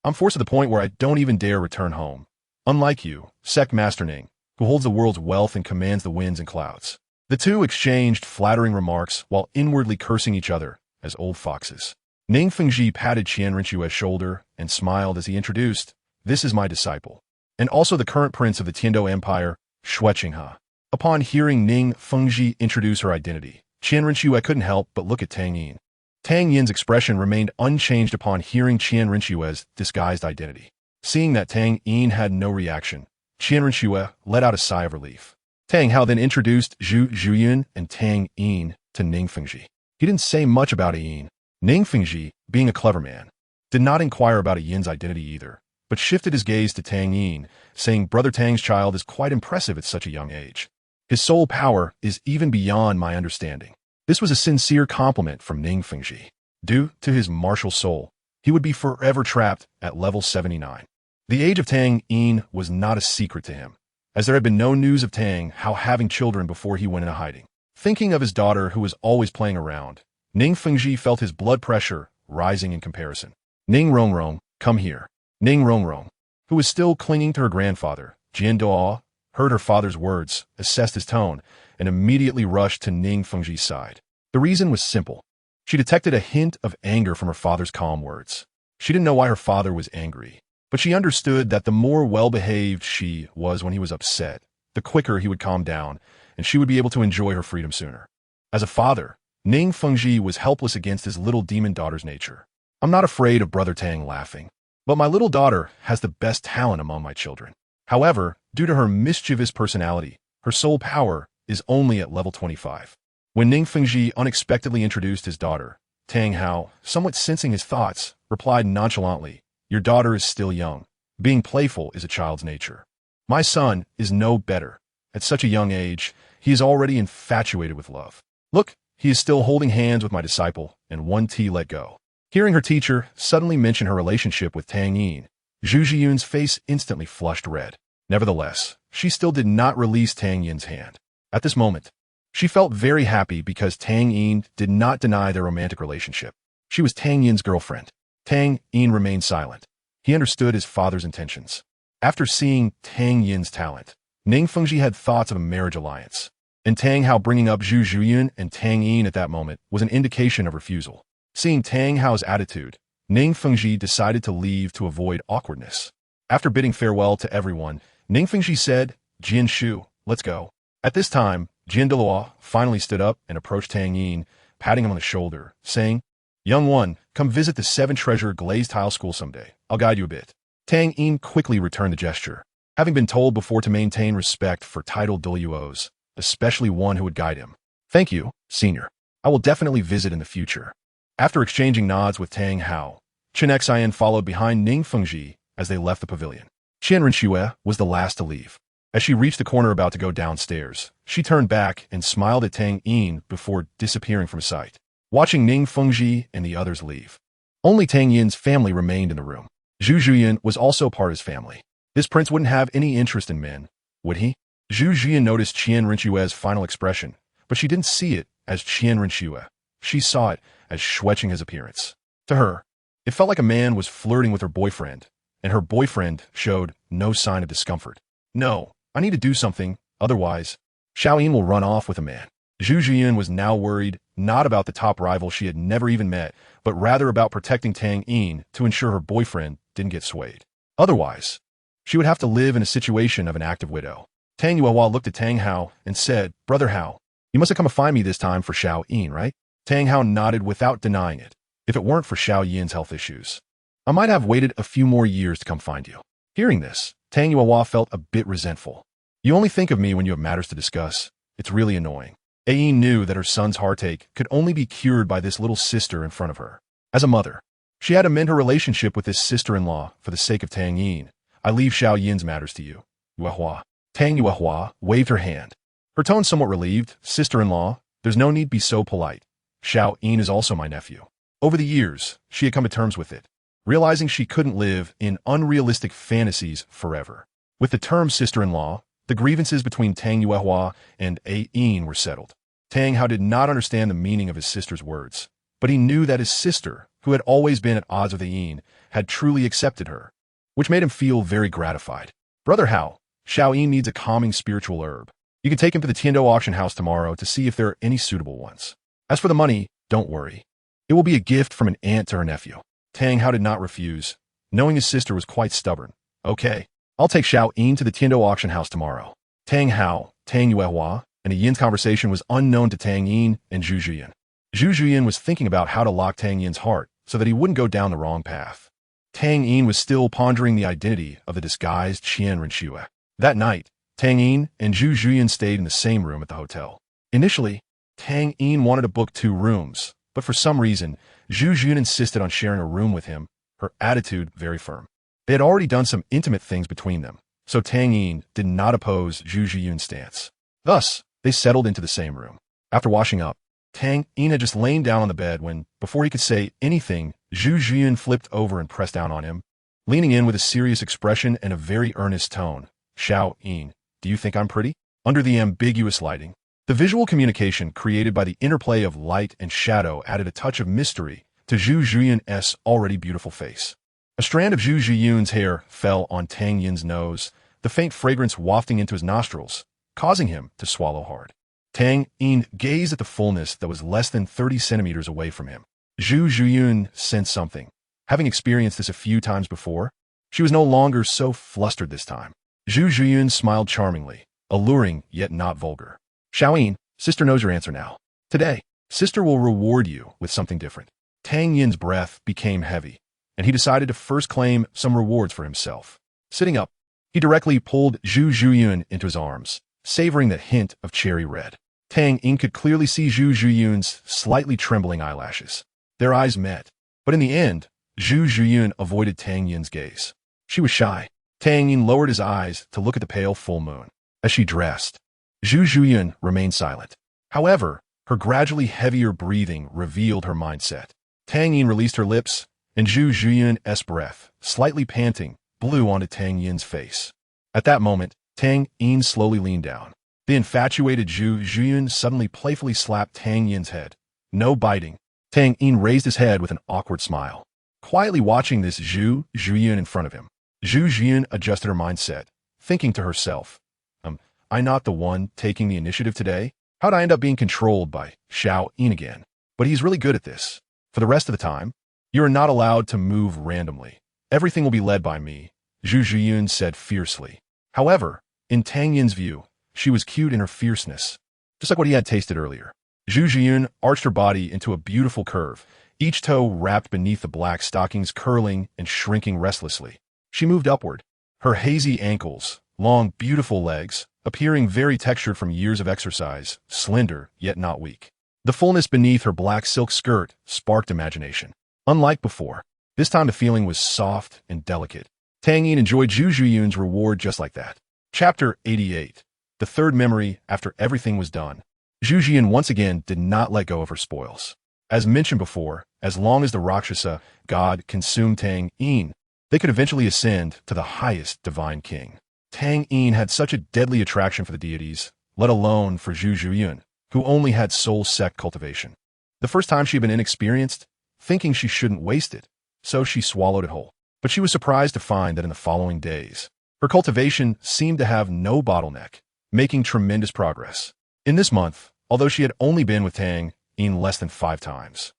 I'm forced to the point where I don't even dare return home. Unlike you, Sect Master Ning, who holds the world's wealth and commands the winds and clouds. The two exchanged flattering remarks while inwardly cursing each other as old foxes. Ning Fengji patted Qian Rinchue's shoulder and smiled as he introduced, this is my disciple, and also the current prince of the Tiando Empire, Xue Qinghe. Upon hearing Ning Fengji introduce her identity, Qian Rinchue couldn't help but look at Tang Yin. Tang Yin's expression remained unchanged upon hearing Qian Rinchue's disguised identity. Seeing that Tang Yin had no reaction, Qian Rinchue let out a sigh of relief. Tang Hao then introduced Zhu Zhuyun and Tang Yin to Ning Fengji. He didn't say much about Yin. Ning Fengji, being a clever man, did not inquire about Yin's identity either, but shifted his gaze to Tang Yin, saying Brother Tang's child is quite impressive at such a young age. His soul power is even beyond my understanding. This was a sincere compliment from Ning Fengji. Due to his martial soul, he would be forever trapped at level 79. The age of Tang Yin was not a secret to him, as there had been no news of Tang Hao having children before he went into hiding. Thinking of his daughter who was always playing around, Ning Fengji felt his blood pressure rising in comparison. Ning Rongrong, come here. Ning Rongrong, who was still clinging to her grandfather, Jian Douluo, heard her father's words, assessed his tone, and immediately rushed to Ning Fengji's side. The reason was simple. She detected a hint of anger from her father's calm words. She didn't know why her father was angry, but she understood that the more well-behaved she was when he was upset, the quicker he would calm down, and she would be able to enjoy her freedom sooner. As a father, Ning Fengji was helpless against his little demon daughter's nature. I'm not afraid of Brother Tang laughing, but my little daughter has the best talent among my children. However, due to her mischievous personality, her soul power is only at level 25. When Ning Fengji unexpectedly introduced his daughter, Tang Hao, somewhat sensing his thoughts, replied nonchalantly, your daughter is still young. Being playful is a child's nature. My son is no better. At such a young age, he is already infatuated with love. Look, he is still holding hands with my disciple, and one T let go. Hearing her teacher suddenly mention her relationship with Tang Yin, Zhu Zhiyun's face instantly flushed red. Nevertheless, she still did not release Tang Yin's hand. At this moment, she felt very happy because Tang Yin did not deny their romantic relationship. She was Tang Yin's girlfriend. Tang Yin remained silent. He understood his father's intentions. After seeing Tang Yin's talent, Ning Fengji had thoughts of a marriage alliance, and Tang Hao bringing up Zhu Zhiyun and Tang Yin at that moment was an indication of refusal. Seeing Tang Hao's attitude, Ning Fengji decided to leave to avoid awkwardness. After bidding farewell to everyone, Ning Fengji said, Jian Shu, let's go. At this time, Jian Douluo finally stood up and approached Tang Yin, patting him on the shoulder, saying, Young one, come visit the 7-treasure glazed tile school someday. I'll guide you a bit. Tang Yin quickly returned the gesture, having been told before to maintain respect for titled Douluos, especially one who would guide him. Thank you, senior. I will definitely visit in the future. After exchanging nods with Tang Hao, Chen Xian followed behind Ning Fengji as they left the pavilion. Qian Rinchue was the last to leave. As she reached the corner about to go downstairs, she turned back and smiled at Tang Yin before disappearing from sight. Watching Ning Fengji and the others leave, only Tang Yin's family remained in the room. Zhu Zhiyun was also part of his family. This prince wouldn't have any interest in men, would he? Zhu Zhiyun noticed Qian Rinchue's final expression, but she didn't see it as Qian Rinchue. She saw it as Xue Qinghe's appearance. To her, it felt like a man was flirting with her boyfriend, and her boyfriend showed no sign of discomfort. No, I need to do something, otherwise, Xiaoyin will run off with a man. Zhu Zhiyun was now worried not about the top rival she had never even met, but rather about protecting Tang Yin to ensure her boyfriend didn't get swayed. Otherwise, she would have to live in a situation of an active widow. Tang Yuehua looked at Tang Hao and said, Brother Hao, you must have come to find me this time for Xiaoyin, right? Tang Hao nodded without denying it. if it weren't for Xiao Yin's health issues. I might have waited a few more years to come find you. Hearing this, Tang Yuehua felt a bit resentful. You only think of me when you have matters to discuss. It's really annoying. Yin knew that her son's heartache could only be cured by this little sister in front of her. As a mother, she had to mend her relationship with this sister-in-law for the sake of Tang Yin. I leave Xiao Yin's matters to you, Yuehua. Tang Yuehua waved her hand. Her tone somewhat relieved. Sister-in-law, there's no need to be so polite. Xiao Yin is also my nephew. Over the years, she had come to terms with it, realizing she couldn't live in unrealistic fantasies forever. With the term sister-in-law, the grievances between Tang Yuehua and Yin were settled. Tang Hao did not understand the meaning of his sister's words, but he knew that his sister, who had always been at odds with Yin, had truly accepted her, which made him feel very gratified. Brother Hao, Xiao Yin needs a calming spiritual herb. You can take him to the Tiando auction house tomorrow to see if there are any suitable ones. As for the money, don't worry. It will be a gift from an aunt to her nephew. Tang Hao did not refuse, knowing his sister was quite stubborn. Okay, I'll take Xiao Yin to the Tiando auction house tomorrow. Tang Hao, Tang Yuehua, and Yin's conversation was unknown to Tang Yin and Zhu Zhuyin. Zhu Zhuyin was thinking about how to lock Tang Yin's heart so that he wouldn't go down the wrong path. Tang Yin was still pondering the identity of the disguised Qian Renxue. That night, Tang Yin and Zhu Zhuyin stayed in the same room at the hotel. Initially, Tang Yin wanted to book 2 rooms, but for some reason, Zhu Zhuyin insisted on sharing a room with him, her attitude very firm. They had already done some intimate things between them, so Tang Yin did not oppose Zhu Zhuyin's stance. Thus, they settled into the same room. After washing up, Tang Yin had just lain down on the bed when, before he could say anything, Zhu Zhuyin flipped over and pressed down on him, leaning in with a serious expression and a very earnest tone. Xiao Yin, do you think I'm pretty? Under the ambiguous lighting, the visual communication created by the interplay of light and shadow added a touch of mystery to Zhu Zhuyin's already beautiful face. A strand of Zhu Zhuyin's hair fell on Tang Yin's nose, the faint fragrance wafting into his nostrils, causing him to swallow hard. Tang Yin gazed at the fullness that was less than 30 centimeters away from him. Zhu Zhuyin sensed something. Having experienced this a few times before, she was no longer so flustered this time. Zhu Zhuyin smiled charmingly, alluring yet not vulgar. Xiao Yin, sister knows your answer now. Today, sister will reward you with something different. Tang Yin's breath became heavy, and he decided to first claim some rewards for himself. Sitting up, he directly pulled Zhu Zhuyin into his arms, savoring the hint of cherry red. Tang Yin could clearly see Zhu Zhuyin's slightly trembling eyelashes. Their eyes met, but in the end, Zhu Zhuyin avoided Tang Yin's gaze. She was shy. Tang Yin lowered his eyes to look at the pale full moon. As she dressed, Zhu Zhuyin remained silent. However, her gradually heavier breathing revealed her mindset. Tang Yin released her lips, and Zhu Zhuyin's breath, slightly panting, blew onto Tang Yin's face. At that moment, Tang Yin slowly leaned down. The infatuated Zhu Zhuyin suddenly playfully slapped Tang Yin's head. No biting. Tang Yin raised his head with an awkward smile, quietly watching this Zhu Zhuyin in front of him. Zhu Zhuyin adjusted her mindset, thinking to herself, I'm not the one taking the initiative today? How'd I end up being controlled by Xiao Yin again? But he's really good at this. For the rest of the time, you are not allowed to move randomly. Everything will be led by me, Zhu Zhuyin said fiercely. However, in Tang Yin's view, she was cute in her fierceness, just like what he had tasted earlier. Zhu Zhuyin arched her body into a beautiful curve, each toe wrapped beneath the black stockings curling and shrinking restlessly. She moved upward, her hazy ankles, long, beautiful legs, appearing very textured from years of exercise, slender yet not weak. The fullness beneath her black silk skirt sparked imagination. Unlike before, this time the feeling was soft and delicate. Tang Yin enjoyed Zhu Zhuyin's reward just like that. Chapter 88. The third memory after everything was done. Zhu Zhuyin once again did not let go of her spoils. As mentioned before, as long as the Rakshasa god consumed Tang Yin, they could eventually ascend to the highest divine king. Tang Yin had such a deadly attraction for the deities, let alone for Zhu Zhuyin, who only had soul sect cultivation. The first time she had been inexperienced, thinking she shouldn't waste it, so she swallowed it whole. But she was surprised to find that in the following days, her cultivation seemed to have no bottleneck, making tremendous progress. In this month, although she had only been with Tang Yin less than 5 times,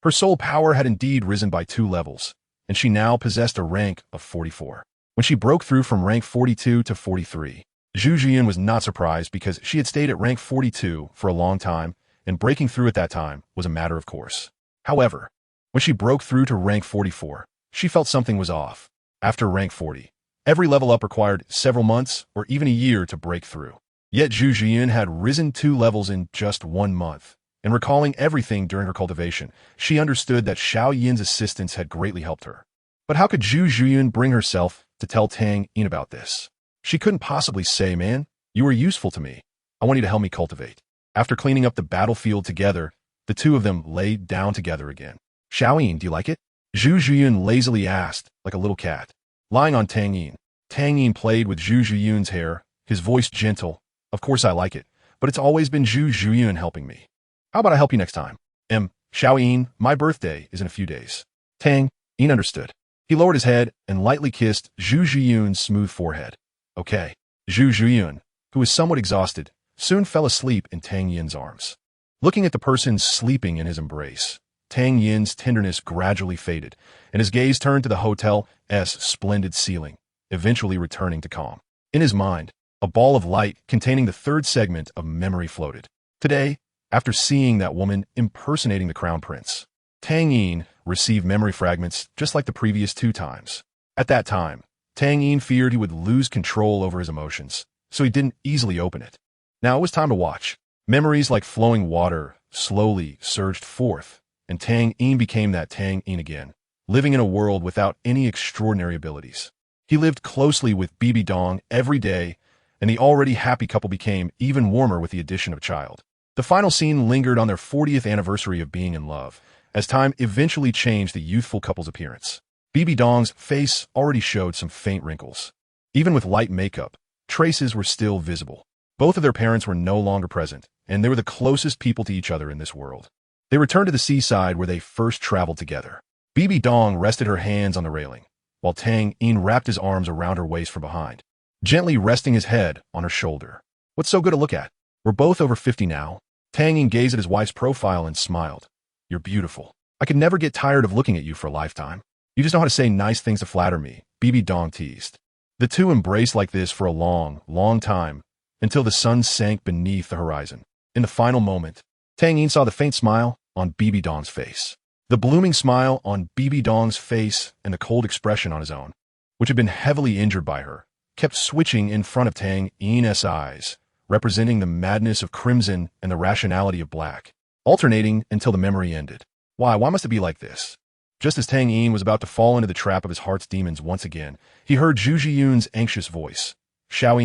her soul power had indeed risen by 2 levels, and she now possessed a rank of 44. When she broke through from rank 42 to 43, Zhu Zhuyin was not surprised because she had stayed at rank 42 for a long time, and breaking through at that time was a matter of course. However, When she broke through to rank 44, she felt something was off. After rank 40, every level up required several months or even a year to break through. Yet Zhu Zhiyun had risen 2 levels in just 1 month. And recalling everything during her cultivation, she understood that Xiao Yin's assistance had greatly helped her. But how could Zhu Zhiyun bring herself to tell Tang Yin about this? She couldn't possibly say, "Man, you were useful to me. I want you to help me cultivate." After cleaning up the battlefield together, the two of them laid down together again. "Xiao Yin, do you like it?" Zhu Zhiyun lazily asked, like a little cat. Lying on Tang Yin, Tang Yin played with Zhu Zhiyun's hair, his voice gentle. "Of course I like it, but it's always been Zhu Zhiyun helping me. How about I help you next time?" Xiao Yin, my birthday is in a few days." Tang Yin understood. He lowered his head and lightly kissed Zhu Zhiyun's smooth forehead. "Okay." Zhu Zhiyun, who was somewhat exhausted, soon fell asleep in Tang Yin's arms. Looking at the person sleeping in his embrace, Tang Yin's tenderness gradually faded, and his gaze turned to the hotel's splendid ceiling, eventually returning to calm. In his mind, a ball of light containing the third segment of memory floated. Today, after seeing that woman impersonating the crown prince, Tang Yin received memory fragments just like the previous 2 times. At that time, Tang Yin feared he would lose control over his emotions, so he didn't easily open it. Now it was time to watch. Memories like flowing water slowly surged forth, and Tang Yin became that Tang Yin again, living in a world without any extraordinary abilities. He lived closely with Bibi Dong every day, and the already happy couple became even warmer with the addition of a child. The final scene lingered on their 40th anniversary of being in love, as time eventually changed the youthful couple's appearance. Bibi Dong's face already showed some faint wrinkles. Even with light makeup, traces were still visible. Both of their parents were no longer present, and they were the closest people to each other in this world. They returned to the seaside where they first traveled together. Bibi Dong rested her hands on the railing, while Tang Yin wrapped his arms around her waist from behind, gently resting his head on her shoulder. "What's so good to look at? We're both over 50 now." Tang Yin gazed at his wife's profile and smiled. "You're beautiful. I could never get tired of looking at you for a lifetime. You just know how to say nice things to flatter me," Bibi Dong teased. The two embraced like this for a long, long time, until the sun sank beneath the horizon. In the final moment, Tang Yin saw the faint smile on Bibi Dong's face. The blooming smile on Bibi Dong's face and the cold expression on his own, which had been heavily injured by her, kept switching in front of Tang Yin's eyes, representing the madness of crimson and the rationality of black, alternating until the memory ended. Why must it be like this? Just as Tang Yin was about to fall into the trap of his heart's demons once again, he heard Zhu Zhiyun's anxious voice. Xiao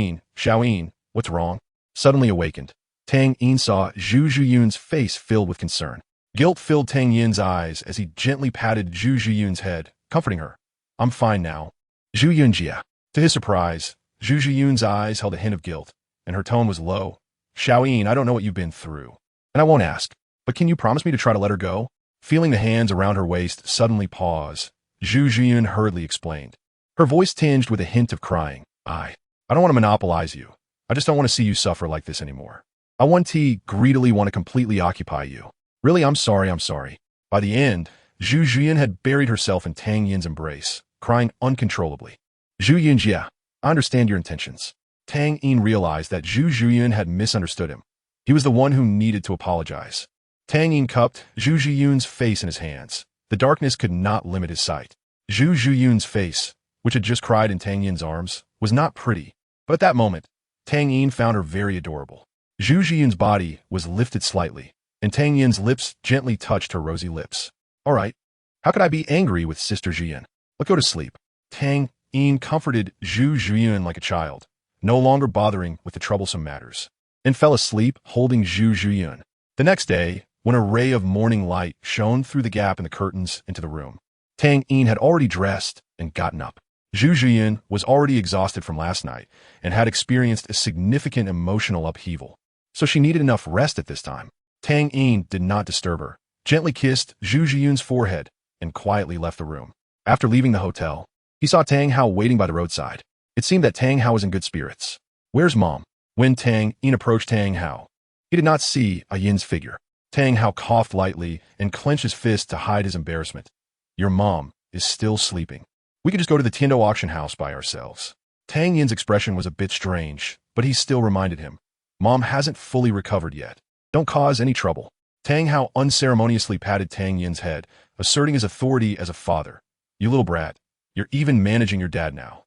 Yin, what's wrong?" Suddenly awakened, Tang Yin saw Zhu Zhiyun's face filled with concern. Guilt filled Tang Yin's eyes as he gently patted Zhu Zhiyun's head, comforting her. "I'm fine now." Zhu Yunjia. To his surprise, Zhu Zhiyun's eyes held a hint of guilt, and her tone was low. "Xiao Yin, I don't know what you've been through, and I won't ask, but can you promise me to try to let her go?" Feeling the hands around her waist suddenly pause, Zhu Zhiyun hurriedly explained, her voice tinged with a hint of crying. I don't want to monopolize you. I just don't want to see you suffer like this anymore. I greedily want to completely occupy you. Really, I'm sorry. By the end, Zhu Zhiyun had buried herself in Tang Yin's embrace, crying uncontrollably. "Zhu Yunjia, I understand your intentions." Tang Yin realized that Zhu Zhiyun had misunderstood him. He was the one who needed to apologize. Tang Yin cupped Zhu Zhiyun's face in his hands. The darkness could not limit his sight. Zhu Zhiyun's face, which had just cried in Tang Yin's arms, was not pretty, but at that moment, Tang Yin found her very adorable. Zhu Zhiyun's body was lifted slightly, and Tang Yin's lips gently touched her rosy lips. "All right, how could I be angry with Sister Zhiyan? Let's go to sleep." Tang Yin comforted Zhu Zhiyun like a child, no longer bothering with the troublesome matters, and fell asleep holding Zhu Zhiyun. The next day, when a ray of morning light shone through the gap in the curtains into the room, Tang Yin had already dressed and gotten up. Zhu Zhiyun was already exhausted from last night and had experienced a significant emotional upheaval, so she needed enough rest at this time. Tang Yin did not disturb her, gently kissed Zhu Zhiyun's forehead, and quietly left the room. After leaving the hotel, he saw Tang Hao waiting by the roadside. It seemed that Tang Hao was in good spirits. "Where's Mom?" When Tang Yin approached Tang Hao, he did not see a Yin's figure. Tang Hao coughed lightly and clenched his fist to hide his embarrassment. "Your mom is still sleeping. We could just go to the Tiendo auction house by ourselves." Tang Yin's expression was a bit strange, but he still reminded him, "Mom hasn't fully recovered yet. Don't cause any trouble." Tang Hao unceremoniously patted Tang Yin's head, asserting his authority as a father. You little brat, you're even managing your dad now.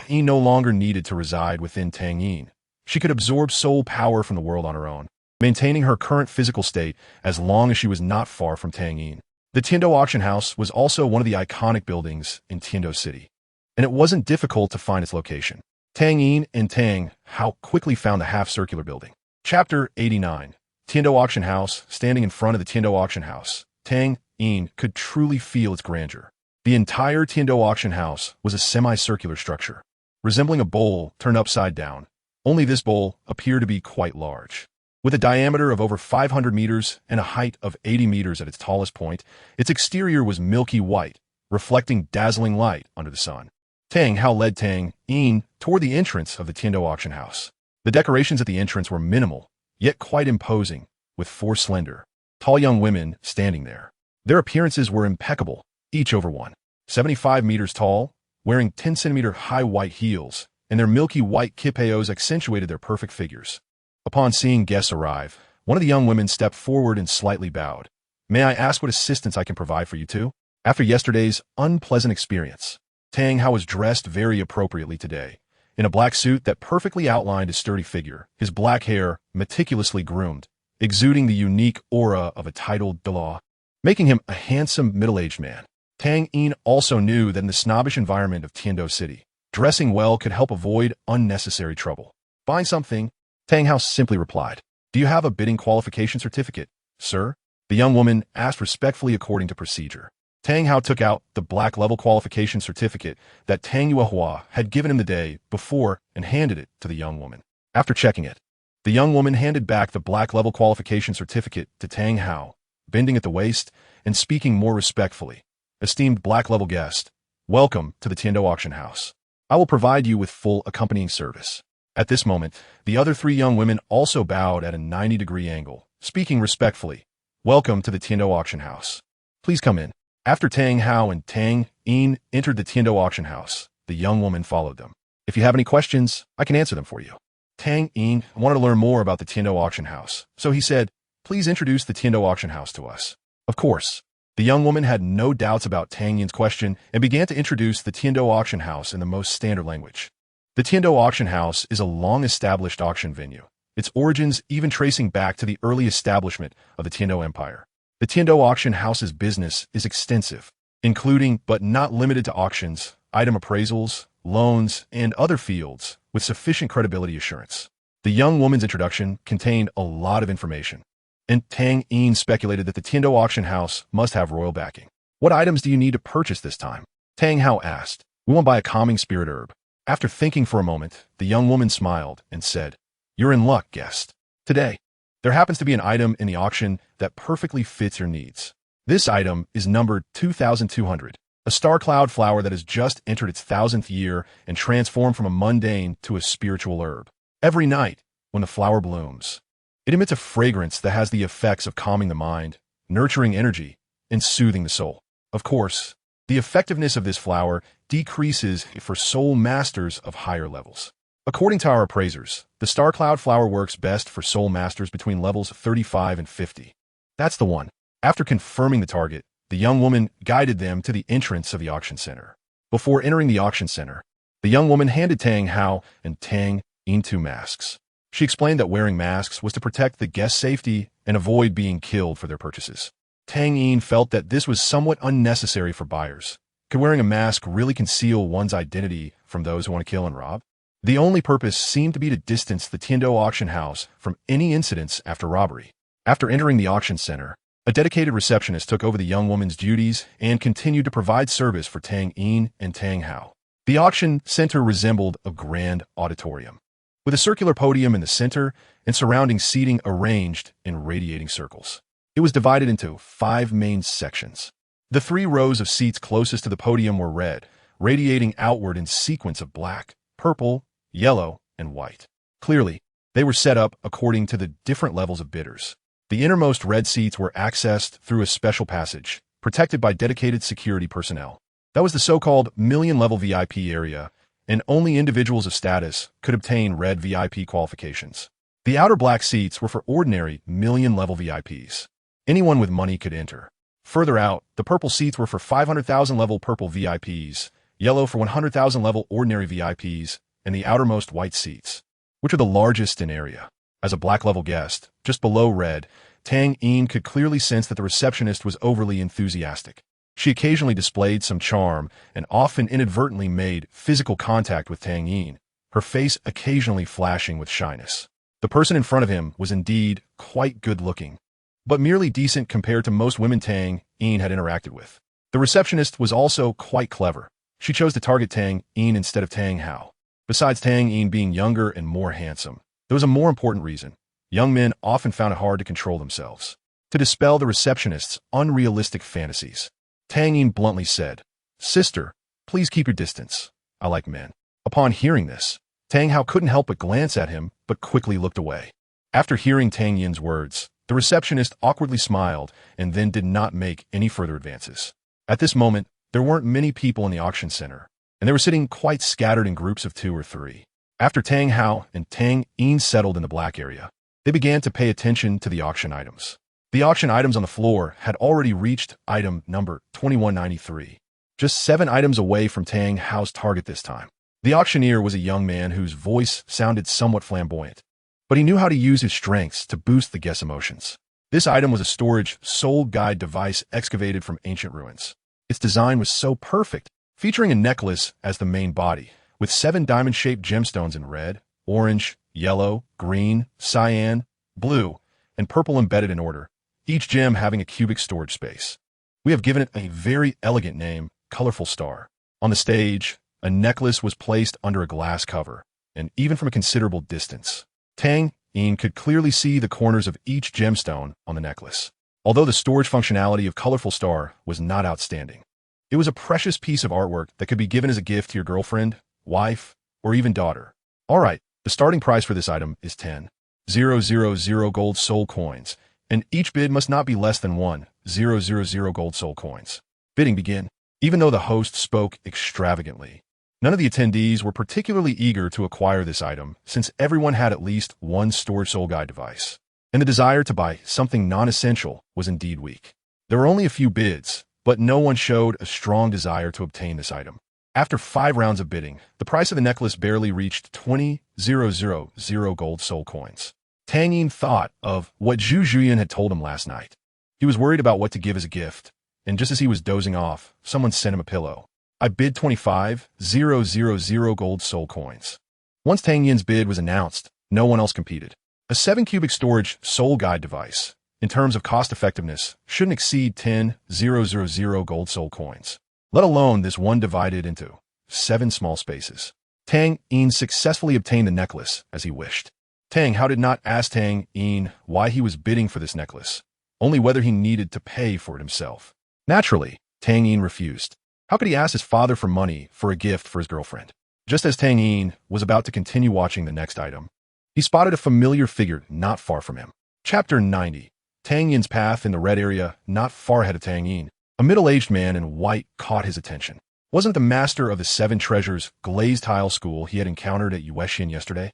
Yin no longer needed to reside within Tang Yin. She could absorb soul power from the world on her own, maintaining her current physical state as long as she was not far from Tang Yin. The Tiando Auction House was also one of the iconic buildings in Tiando City, and it wasn't difficult to find its location. Tang Yin and Tang Hao quickly found the half-circular building. Chapter 89. Tiando Auction House. Standing in front of the Tiando Auction House, Tang Yin could truly feel its grandeur. The entire Tiando Auction House was a semicircular structure, resembling a bowl turned upside down. Only this bowl appeared to be quite large. With a diameter of over 500 meters and a height of 80 meters at its tallest point, its exterior was milky white, reflecting dazzling light under the sun. Tang Hao led Tang Yin toward the entrance of the Tiando Auction House. The decorations at the entrance were minimal, yet quite imposing, with four slender, tall young women standing there. Their appearances were impeccable, each over 175 meters tall, wearing 10-centimeter high white heels, and their milky white kipeos accentuated their perfect figures. Upon seeing guests arrive, one of the young women stepped forward and slightly bowed. May I ask what assistance I can provide for you two? After yesterday's unpleasant experience, Tang Hao was dressed very appropriately today, in a black suit that perfectly outlined his sturdy figure, his black hair meticulously groomed, exuding the unique aura of a titled Dalu, making him a handsome middle-aged man. Tang Yin also knew that in the snobbish environment of Tiando City, dressing well could help avoid unnecessary trouble. Buying something, Tang Hao simply replied, Do you have a bidding qualification certificate, sir? The young woman asked respectfully according to procedure. Tang Hao took out the black level qualification certificate that Tang Yuehua had given him the day before and handed it to the young woman. After checking it, the young woman handed back the black level qualification certificate to Tang Hao, bending at the waist and speaking more respectfully. Esteemed black level guest, welcome to the Tiando Auction House. I will provide you with full accompanying service. At this moment, the other three young women also bowed at a 90-degree angle, speaking respectfully. Welcome to the Tiando Auction House. Please come in. After Tang Hao and Tang Yin entered the Tiando Auction House, the young woman followed them. If you have any questions, I can answer them for you. Tang Yin wanted to learn more about the Tiando Auction House, so he said, Please introduce the Tiando Auction House to us. Of course. The young woman had no doubts about Tang Yin's question and began to introduce the Tiando Auction House in the most standard language. The Tiando Auction House is a long-established auction venue, its origins even tracing back to the early establishment of the Tiando Empire. The Tiando Auction House's business is extensive, including but not limited to auctions, item appraisals, loans, and other fields with sufficient credibility assurance. The young woman's introduction contained a lot of information, and Tang Yin speculated that the Tiando Auction House must have royal backing. What items do you need to purchase this time? Tang Hao asked. We want to buy a calming spirit herb. After thinking for a moment, the young woman smiled and said, You're in luck, guest. Today, there happens to be an item in the auction that perfectly fits your needs. This item is numbered 2200, a star cloud flower that has just entered its 1000th year and transformed from a mundane to a spiritual herb. Every night, when the flower blooms, it emits a fragrance that has the effects of calming the mind, nurturing energy, and soothing the soul. Of course, the effectiveness of this flower decreases for soul masters of higher levels. According to our appraisers, the star cloud flower works best for soul masters between levels 35 and 50. That's the one. After confirming the target, the young woman guided them to the entrance of the auction center. Before entering the auction center, the young woman handed Tang Hao and Tang Yin 2 masks. She explained that wearing masks was to protect the guest's safety and avoid being killed for their purchases. Tang Yin felt that this was somewhat unnecessary for buyers. Could wearing a mask really conceal one's identity from those who want to kill and rob? The only purpose seemed to be to distance the Tiando Auction House from any incidents after robbery. After entering the auction center, a dedicated receptionist took over the young woman's duties and continued to provide service for Tang Yin and Tang Hao. The auction center resembled a grand auditorium, with a circular podium in the center and surrounding seating arranged in radiating circles. It was divided into 5 main sections. The 3 rows of seats closest to the podium were red, radiating outward in sequence of black, purple, yellow, and white. Clearly, they were set up according to the different levels of bidders. The innermost red seats were accessed through a special passage, protected by dedicated security personnel. That was the so-called million-level VIP area, and only individuals of status could obtain red VIP qualifications. The outer black seats were for ordinary million-level VIPs. Anyone with money could enter. Further out, the purple seats were for 500,000 level purple VIPs, yellow for 100,000 level ordinary VIPs, and the outermost white seats, which are the largest in area. As a black level guest, just below red, Tang Yin could clearly sense that the receptionist was overly enthusiastic. She occasionally displayed some charm and often inadvertently made physical contact with Tang Yin, her face occasionally flashing with shyness. The person in front of him was indeed quite good-looking, but merely decent compared to most women Tang Yin had interacted with. The receptionist was also quite clever. She chose to target Tang Yin instead of Tang Hao. Besides Tang Yin being younger and more handsome, there was a more important reason. Young men often found it hard to control themselves. To dispel the receptionist's unrealistic fantasies, Tang Yin bluntly said, "Sister, please keep your distance. I like men." Upon hearing this, Tang Hao couldn't help but glance at him, but quickly looked away. After hearing Tang Yin's words, the receptionist awkwardly smiled and then did not make any further advances. At this moment, there weren't many people in the auction center, and they were sitting quite scattered in groups of 2 or 3. After Tang Hao and Tang Yin settled in the black area, they began to pay attention to the auction items. The auction items on the floor had already reached item number 2193, just 7 items away from Tang Hao's target this time. The auctioneer was a young man whose voice sounded somewhat flamboyant, but he knew how to use his strengths to boost the guest's emotions. This item was a storage soul guide device excavated from ancient ruins. Its design was so perfect, featuring a necklace as the main body, with 7 diamond-shaped gemstones in red, orange, yellow, green, cyan, blue, and purple embedded in order, each gem having a cubic storage space. We have given it a very elegant name, Colorful Star. On the stage, a necklace was placed under a glass cover, and even from a considerable distance, Tang Yin could clearly see the corners of each gemstone on the necklace. Although the storage functionality of Colorful Star was not outstanding, it was a precious piece of artwork that could be given as a gift to your girlfriend, wife, or even daughter. Alright, the starting price for this item is 10,000 gold soul coins, and each bid must not be less than 1,000 gold soul coins. Bidding begin. Even though the host spoke extravagantly, none of the attendees were particularly eager to acquire this item since everyone had at least one storage soul guide device, and the desire to buy something non-essential was indeed weak. There were only a few bids, but no one showed a strong desire to obtain this item. After 5 rounds of bidding, the price of the necklace barely reached 20,000 gold soul coins. Tang Yin thought of what Zhu Zhuyan had told him last night. He was worried about what to give as a gift, and just as he was dozing off, someone sent him a pillow. I bid 25,000 gold soul coins. Once Tang Yin's bid was announced, no one else competed. A 7-cubic storage soul guide device, in terms of cost effectiveness, shouldn't exceed 10,000 gold soul coins, let alone this one divided into 7 small spaces. Tang Yin successfully obtained the necklace as he wished. Tang Hao did not ask Tang Yin why he was bidding for this necklace, only whether he needed to pay for it himself. Naturally, Tang Yin refused. How could he ask his father for money for a gift for his girlfriend? Just as Tang Yin was about to continue watching the next item, he spotted a familiar figure not far from him. Chapter 90. Tang Yin's path in the red area not far ahead of Tang Yin. A middle-aged man in white caught his attention. Wasn't it the master of the 7 Treasures glazed tile school he had encountered at Yuexian yesterday?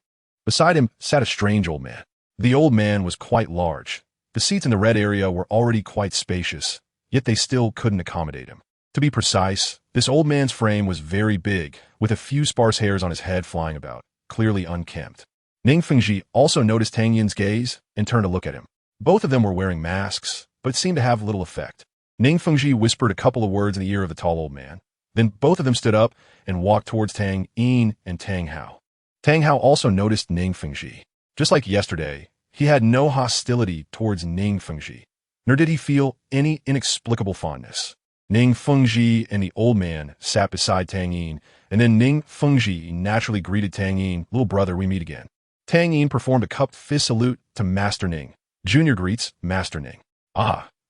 Beside him sat a strange old man. The old man was quite large. The seats in the red area were already quite spacious, yet they still couldn't accommodate him. To be precise, this old man's frame was very big, with a few sparse hairs on his head flying about, clearly unkempt. Ning Fengji also noticed Tang Yin's gaze and turned to look at him. Both of them were wearing masks, but it seemed to have little effect. Ning Fengji whispered a couple of words in the ear of the tall old man. Then both of them stood up and walked towards Tang Yin and Tang Hao. Tang Hao also noticed Ning Fengji. Just like yesterday, he had no hostility towards Ning Fengji, nor did he feel any inexplicable fondness. Ning Fengji and the old man sat beside Tang Yin, and then Ning Fengji naturally greeted Tang Yin, "Little brother, we meet again." Tang Yin performed a cupped fist salute to Master Ning. Junior greets Master Ning.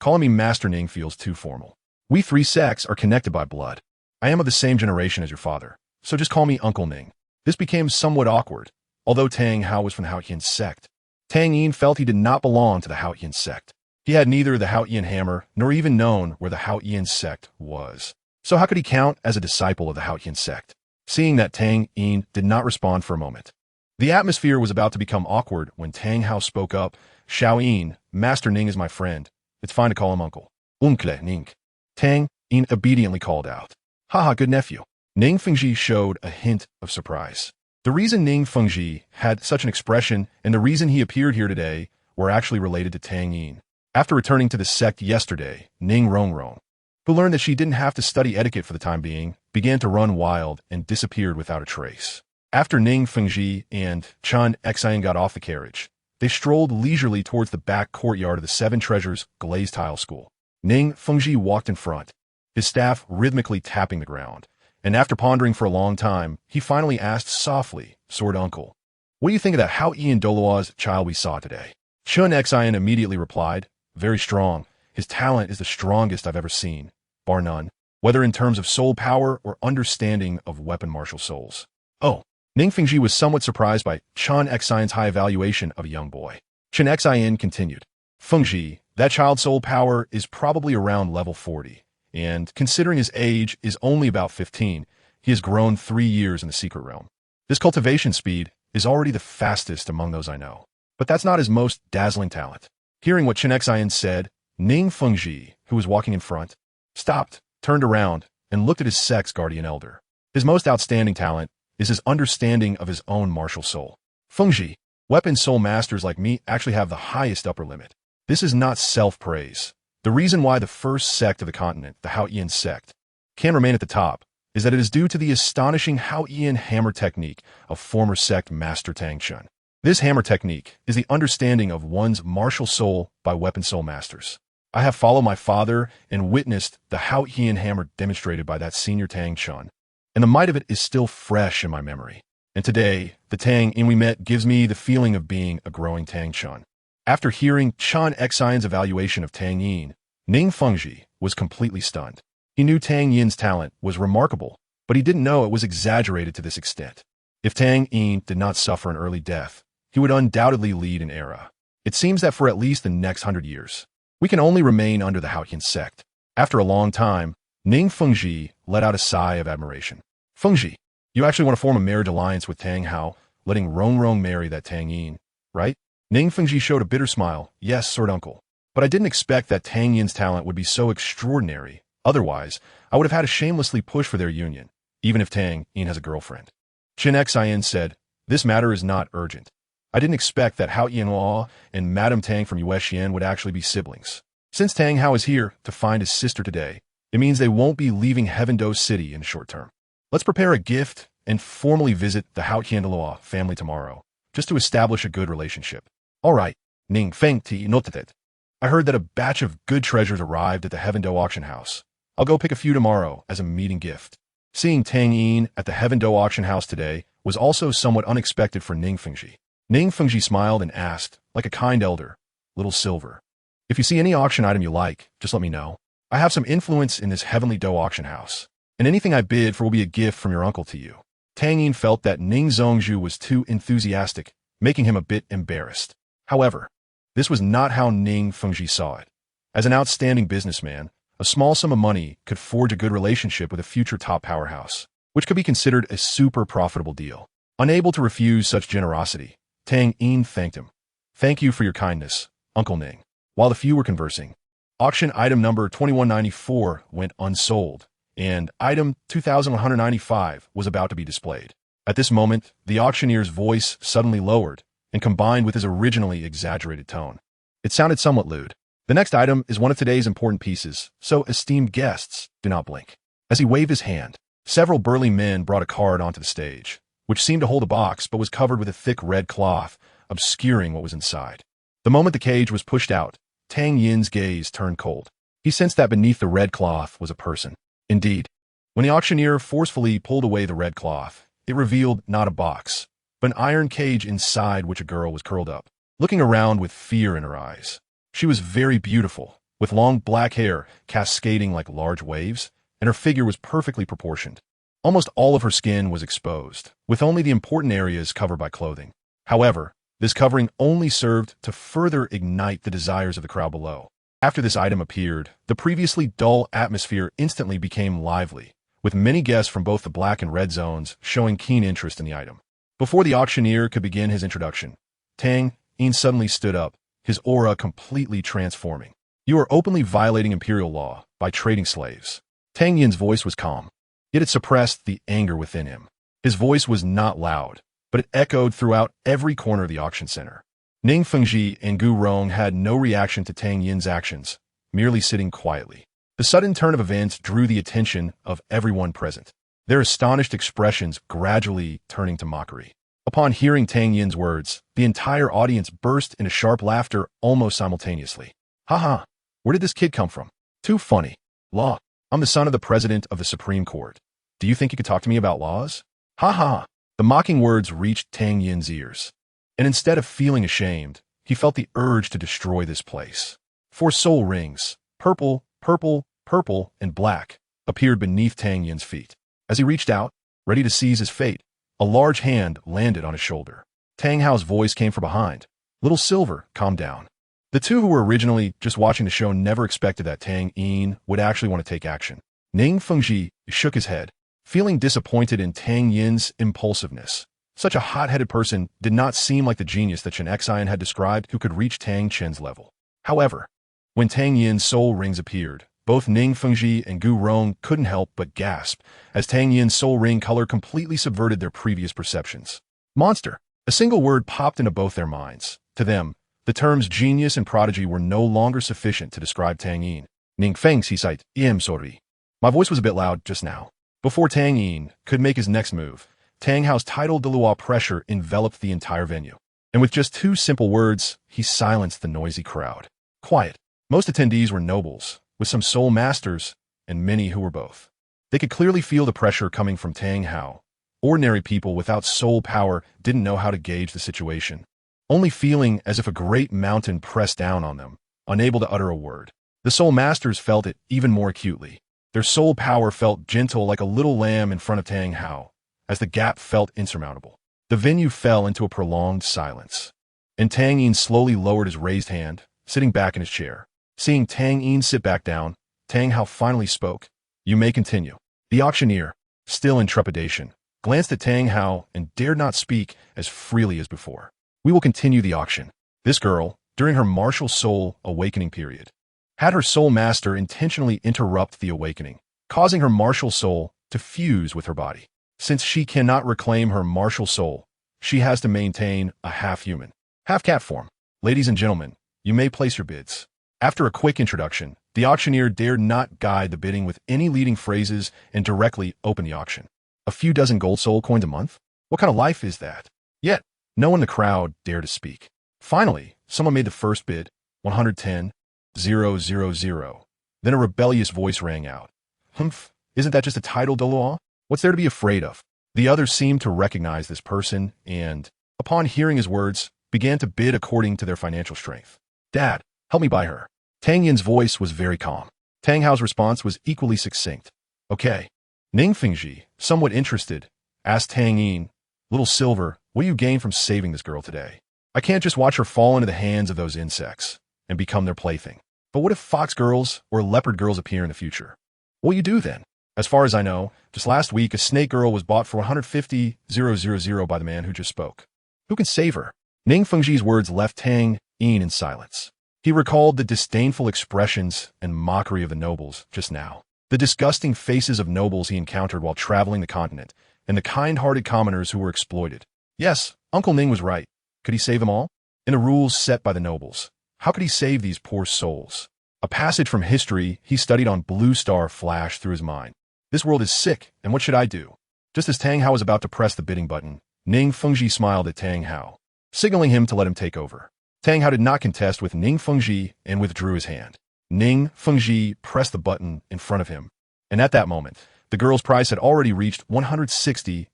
Calling me Master Ning feels too formal. We 3 sects are connected by blood. I am of the same generation as your father, so just call me Uncle Ning. This became somewhat awkward, although Tang Hao was from the Haotian sect. Tang Yin felt he did not belong to the Haotian sect. He had neither the Haotian hammer nor even known where the Haotian sect was. So how could he count as a disciple of the Haotian sect? Seeing that Tang Yin did not respond for a moment, the atmosphere was about to become awkward when Tang Hao spoke up. "Xiao Yin, Master Ning is my friend. It's fine to call him uncle. Uncle Ning. Tang Yin obediently called out. Haha, good nephew. Ning Fengji showed a hint of surprise. The reason Ning Fengji had such an expression and the reason he appeared here today were actually related to Tang Yin. After returning to the sect yesterday, Ning Rongrong, who learned that she didn't have to study etiquette for the time being, began to run wild and disappeared without a trace. After Ning Fengji and Chen Xian got off the carriage, they strolled leisurely towards the back courtyard of the Seven Treasures Glazed Tile School. Ning Fengji walked in front, his staff rhythmically tapping the ground, and after pondering for a long time, he finally asked softly, Sword Uncle, what do you think of that Hao Ian Doluo's child we saw today? Chen Xian immediately replied, very strong. His talent is the strongest I've ever seen, bar none, whether in terms of soul power or understanding of weapon martial souls. Oh, Ning Fengji was somewhat surprised by Chen Xian's high evaluation of a young boy. Chen Xian continued, Fengji, that child's soul power is probably around level 40, and considering his age is only about 15, he has grown 3 years in the secret realm. This cultivation speed is already the fastest among those I know, but that's not his most dazzling talent. Hearing what Chen Xian said, Ning Fengji, who was walking in front, stopped, turned around, and looked at his sex guardian elder. His most outstanding talent is his understanding of his own martial soul. Fengji, weapon soul masters like me actually have the highest upper limit. This is not self-praise. The reason why the first sect of the continent, the Hao Ian sect, can remain at the top is that it is due to the astonishing Hao Ian hammer technique of former sect master Tang Chun. This hammer technique is the understanding of one's martial soul by weapon soul masters. I have followed my father and witnessed the Hao Ian hammer demonstrated by that senior Tang Chun, and the might of it is still fresh in my memory. And today, the Tang Yin we met gives me the feeling of being a growing Tang Chun. After hearing Chen Xian's evaluation of Tang Yin, Ning Fengji was completely stunned. He knew Tang Yin's talent was remarkable, but he didn't know it was exaggerated to this extent. If Tang Yin did not suffer an early death, he would undoubtedly lead an era. It seems that for at least the next 100 years, we can only remain under the Hao Ian sect. After a long time, Ning Fengji let out a sigh of admiration. Fengji, you actually want to form a marriage alliance with Tang Hao, letting Rongrong marry that Tang Yin, right? Ning Fengji showed a bitter smile. Yes, Sword Uncle. But I didn't expect that Tang Yin's talent would be so extraordinary. Otherwise, I would have had to shamelessly push for their union, even if Tang Yin has a girlfriend. Chen Xian said, this matter is not urgent. I didn't expect that Hao Ianhua and Madame Tang from Yuexian would actually be siblings. Since Tang Hao is here to find his sister today, it means they won't be leaving Heaven-Do City in the short term. Let's prepare a gift and formally visit the Hao Ianhua family tomorrow, just to establish a good relationship. All right, Ning Feng Ti noted. I heard that a batch of good treasures arrived at the Heaven-Do auction house. I'll go pick a few tomorrow as a meeting gift. Seeing Tang Yin at the Heaven-Do auction house today was also somewhat unexpected for Ning Fengji. Ning Fengji smiled and asked, like a kind elder, Little Silver, if you see any auction item you like, just let me know. I have some influence in this Heavenly Do auction house, and anything I bid for will be a gift from your uncle to you. Tang Yin felt that Ning Zhongzhu was too enthusiastic, making him a bit embarrassed. However, this was not how Ning Fengji saw it. As an outstanding businessman, a small sum of money could forge a good relationship with a future top powerhouse, which could be considered a super profitable deal. Unable to refuse such generosity, Tang Yin thanked him. Thank you for your kindness, Uncle Ning. While the few were conversing, auction item number 2194 went unsold, and item 2195 was about to be displayed. At this moment, the auctioneer's voice suddenly lowered and combined with his originally exaggerated tone. It sounded somewhat lewd. The next item is one of today's important pieces, so esteemed guests, do not blink. As he waved his hand, several burly men brought a card onto the stage, which seemed to hold a box but was covered with a thick red cloth, obscuring what was inside. The moment the cage was pushed out, Tang Yin's gaze turned cold. He sensed that beneath the red cloth was a person. Indeed, when the auctioneer forcefully pulled away the red cloth, it revealed not a box, but an iron cage inside which a girl was curled up, looking around with fear in her eyes. She was very beautiful, with long black hair cascading like large waves, and her figure was perfectly proportioned. Almost all of her skin was exposed, with only the important areas covered by clothing. However, this covering only served to further ignite the desires of the crowd below. After this item appeared, the previously dull atmosphere instantly became lively, with many guests from both the black and red zones showing keen interest in the item. Before the auctioneer could begin his introduction, Tang Yin suddenly stood up, his aura completely transforming. You are openly violating imperial law by trading slaves. Tang Yin's voice was calm, yet it suppressed the anger within him. His voice was not loud, but it echoed throughout every corner of the auction center. Ning Fengji and Gu Rong had no reaction to Tang Yin's actions, merely sitting quietly. The sudden turn of events drew the attention of everyone present, their astonished expressions gradually turning to mockery. Upon hearing Tang Yin's words, the entire audience burst into sharp laughter almost simultaneously. Haha, where did this kid come from? Too funny. Law. I'm the son of the president of the Supreme Court. Do you think you could talk to me about laws? Haha. The mocking words reached Tang Yin's ears, and instead of feeling ashamed, he felt the urge to destroy this place. 4 soul rings, purple, purple, purple, and black, appeared beneath Tang Yin's feet. As he reached out, ready to seize his fate, a large hand landed on his shoulder. Tang Hao's voice came from behind. Little Silver, calm down. The two who were originally just watching the show never expected that Tang Yin would actually want to take action. Ning Fengji shook his head, feeling disappointed in Tang Yin's impulsiveness. Such a hot-headed person did not seem like the genius that Chen Xian had described who could reach Tang Chen's level. However, when Tang Yin's soul rings appeared, both Ning Fengji and Gu Rong couldn't help but gasp, as Tang Yin's soul ring color completely subverted their previous perceptions. Monster. A single word popped into both their minds. To them, the terms genius and prodigy were no longer sufficient to describe Tang Yin. Ning Feng si site, sorry. My voice was a bit loud just now. Before Tang Yin could make his next move, Tang Hao's tidal Dalu pressure enveloped the entire venue. And with just 2 simple words, he silenced the noisy crowd. Quiet. Most attendees were nobles, with some soul masters, and many who were both. They could clearly feel the pressure coming from Tang Hao. Ordinary people without soul power didn't know how to gauge the situation, only feeling as if a great mountain pressed down on them, unable to utter a word. The soul masters felt it even more acutely. Their soul power felt gentle like a little lamb in front of Tang Hao, as the gap felt insurmountable. The venue fell into a prolonged silence, and Tang Yin slowly lowered his raised hand, sitting back in his chair. Seeing Tang Yin sit back down, Tang Hao finally spoke. You may continue. The auctioneer, still in trepidation, glanced at Tang Hao and dared not speak as freely as before. We will continue the auction. This girl, during her martial soul awakening period, had her soul master intentionally interrupt the awakening, causing her martial soul to fuse with her body. Since she cannot reclaim her martial soul, she has to maintain a half-human, half-cat form. Ladies and gentlemen, you may place your bids. After a quick introduction, the auctioneer dared not guide the bidding with any leading phrases and directly opened the auction. A few dozen gold soul coins a month? What kind of life is that? Yet, no one in the crowd dared to speak. Finally, someone made the first bid, 110,000. Then a rebellious voice rang out. Humph, isn't that just a title, Douluo? What's there to be afraid of? The others seemed to recognize this person and, upon hearing his words, began to bid according to their financial strength. Dad, help me buy her. Tang Yin's voice was very calm. Tang Hao's response was equally succinct. Okay. Ning Fengji, somewhat interested, asked Tang Yin, Little Silver, what do you gain from saving this girl today? I can't just watch her fall into the hands of those insects and become their plaything. But what if fox girls or leopard girls appear in the future? What will you do then? As far as I know, just last week a snake girl was bought for 150,000 by the man who just spoke. Who can save her? Ning Fengji's words left Tang Yin in silence. He recalled the disdainful expressions and mockery of the nobles just now, the disgusting faces of nobles he encountered while traveling the continent, and the kind-hearted commoners who were exploited. Yes, Uncle Ning was right. Could he save them all? In the rules set by the nobles, how could he save these poor souls? A passage from history he studied on Blue Star flashed through his mind. This world is sick, and what should I do? Just as Tang Hao was about to press the bidding button, Ning Fengji smiled at Tang Hao, signaling him to let him take over. Tang Hao did not contest with Ning Fengji and withdrew his hand. Ning Fengji pressed the button in front of him, and at that moment, the girl's price had already reached 160,000.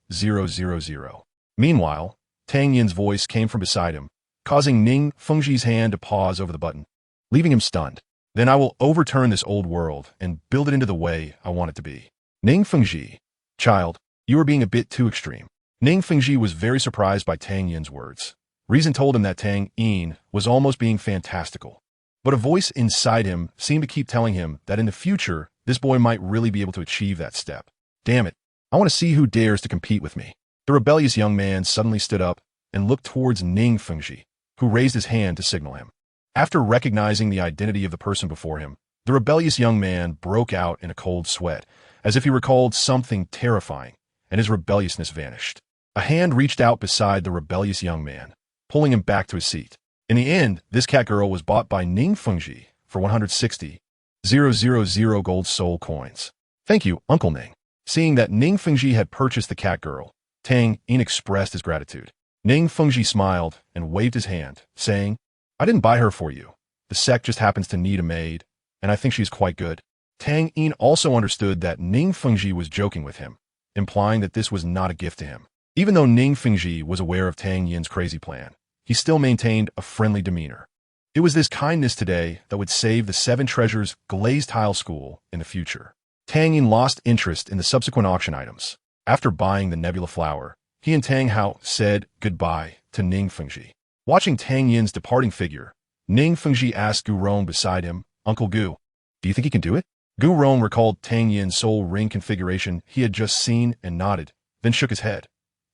Meanwhile, Tang Yin's voice came from beside him, causing Ning Fengji's hand to pause over the button, leaving him stunned. Then I will overturn this old world and build it into the way I want it to be. Ning Fengji, child, you are being a bit too extreme. Ning Fengji was very surprised by Tang Yin's words. Reason told him that Tang Yin was almost being fantastical. But a voice inside him seemed to keep telling him that in the future, this boy might really be able to achieve that step. Damn it, I want to see who dares to compete with me. The rebellious young man suddenly stood up and looked towards Ning Fengji, who raised his hand to signal him. After recognizing the identity of the person before him, the rebellious young man broke out in a cold sweat, as if he recalled something terrifying, and his rebelliousness vanished. A hand reached out beside the rebellious young man, pulling him back to his seat. In the end, this cat girl was bought by Ning Fengji for 160,000 gold soul coins. Thank you, Uncle Ning. Seeing that Ning Fengji had purchased the cat girl, Tang Yin expressed his gratitude. Ning Fengji smiled and waved his hand, saying, I didn't buy her for you. The sect just happens to need a maid, and I think she's quite good. Tang Yin also understood that Ning Fengji was joking with him, implying that this was not a gift to him. Even though Ning Fengji was aware of Tang Yin's crazy plan, he still maintained a friendly demeanor. It was this kindness today that would save the Seven Treasures Glazed Tile School in the future. Tang Yin lost interest in the subsequent auction items. After buying the nebula flower, he and Tang Hao said goodbye to Ning Fengji. Watching Tang Yin's departing figure, Ning Fengji asked Gu Rong beside him, Uncle Gu, do you think he can do it? Gu Rong recalled Tang Yin's soul ring configuration he had just seen and nodded, then shook his head.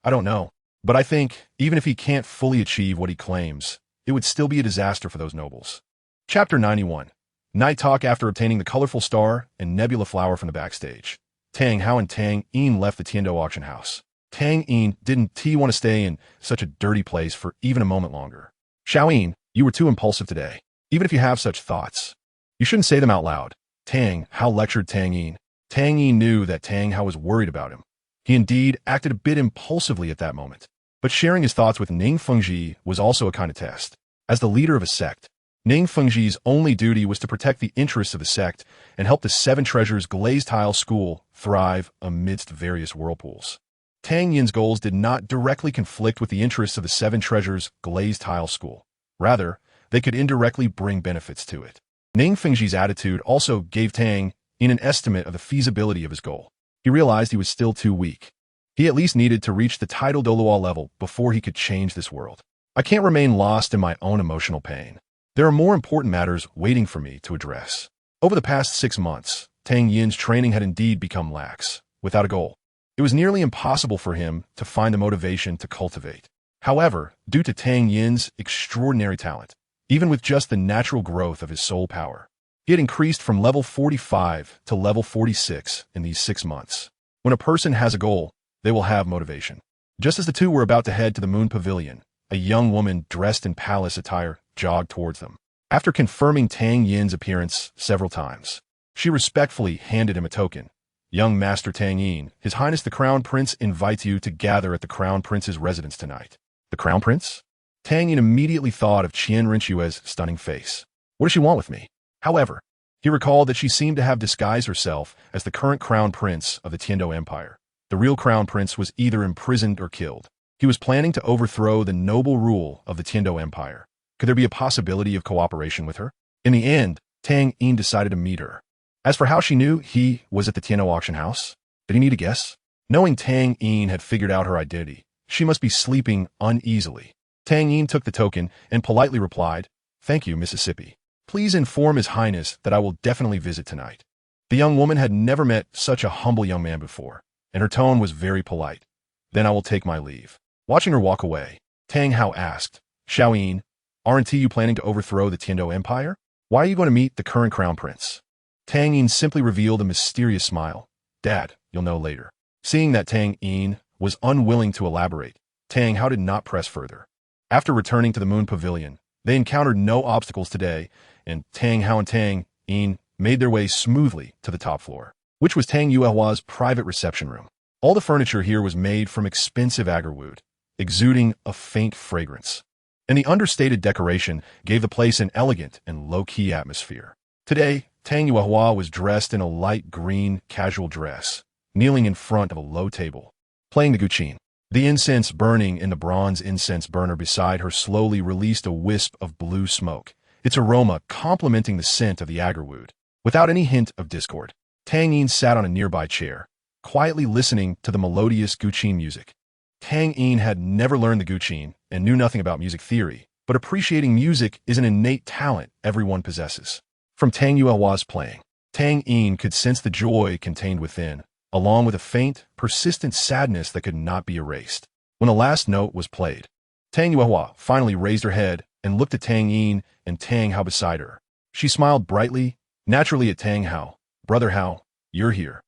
I don't know, but I think, even if he can't fully achieve what he claims, it would still be a disaster for those nobles. Chapter 91. Night Talk. After obtaining the colorful star and nebula flower from the backstage, Tang Hao and Tang Yin left the Tiando auction house. Tang Yin didn't want to stay in such a dirty place for even a moment longer. Xiaoyin, you were too impulsive today. Even if you have such thoughts, you shouldn't say them out loud. Tang Hao lectured Tang Yin. Tang Yin knew that Tang Hao was worried about him. He indeed acted a bit impulsively at that moment. But sharing his thoughts with Ning Fengji was also a kind of test. As the leader of a sect, Ning Fengji's only duty was to protect the interests of the sect and help the Seven Treasures Glazed Tile School thrive amidst various whirlpools. Tang Yin's goals did not directly conflict with the interests of the Seven Treasures Glazed Tile School. Rather, they could indirectly bring benefits to it. Ning Fengji's attitude also gave Tang Yin an estimate of the feasibility of his goal. He realized he was still too weak. He at least needed to reach the title Douluo level before he could change this world. I can't remain lost in my own emotional pain. There are more important matters waiting for me to address. Over the past 6 months, Tang Yin's training had indeed become lax, without a goal. It was nearly impossible for him to find the motivation to cultivate. However, due to Tang Yin's extraordinary talent, even with just the natural growth of his soul power, he had increased from level 45 to level 46 in these 6 months. When a person has a goal, they will have motivation. Just as the two were about to head to the Moon Pavilion, a young woman dressed in palace attire jogged towards them. After confirming Tang Yin's appearance several times, she respectfully handed him a token. Young Master Tang Yin, His Highness the Crown Prince invites you to gather at the Crown Prince's residence tonight. The Crown Prince? Tang Yin immediately thought of Qian Rinchue's stunning face. What does she want with me? However, he recalled that she seemed to have disguised herself as the current Crown Prince of the Tiando Empire. The real Crown Prince was either imprisoned or killed. He was planning to overthrow the noble rule of the Tiando Empire. Could there be a possibility of cooperation with her? In the end, Tang Yin decided to meet her. As for how she knew he was at the Tiando auction house, did he need a guess? Knowing Tang Yin had figured out her identity, she must be sleeping uneasily. Tang Yin took the token and politely replied, Thank you, Mississippi. Please inform His Highness that I will definitely visit tonight. The young woman had never met such a humble young man before, and her tone was very polite. Then I will take my leave. Watching her walk away, Tang Hao asked, Xiaoyin, aren't you planning to overthrow the Tiando Empire? Why are you going to meet the current Crown Prince? Tang Yin simply revealed a mysterious smile. Dad, you'll know later. Seeing that Tang Yin was unwilling to elaborate, Tang Hao did not press further. After returning to the Moon Pavilion, they encountered no obstacles today, and Tang Hao and Tang Yin made their way smoothly to the top floor, which was Tang Yuehua's private reception room. All the furniture here was made from expensive agarwood, exuding a faint fragrance, and the understated decoration gave the place an elegant and low-key atmosphere. Today, Tang Yuehua was dressed in a light green casual dress, kneeling in front of a low table, playing the guqin. The incense burning in the bronze incense burner beside her slowly released a wisp of blue smoke, its aroma complementing the scent of the agarwood. Without any hint of discord, Tang Yin sat on a nearby chair, quietly listening to the melodious guqin music. Tang Yin had never learned the guqin and knew nothing about music theory, but appreciating music is an innate talent everyone possesses. From Tang Yuehua's playing, Tang Yin could sense the joy contained within, along with a faint, persistent sadness that could not be erased. When the last note was played, Tang Yuehua finally raised her head and looked at Tang Yin and Tang Hao beside her. She smiled brightly, naturally at Tang Hao. Brother Hao, you're here.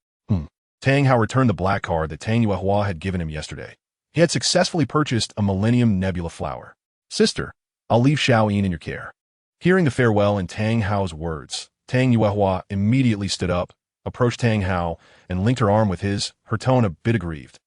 Tang Hao returned the black card that Tang Yuehua had given him yesterday. He had successfully purchased a Millennium Nebula flower. Sister, I'll leave Xiao Yin in your care. Hearing the farewell in Tang Hao's words, Tang Yuehua immediately stood up, approached Tang Hao, and linked her arm with his, her tone a bit aggrieved.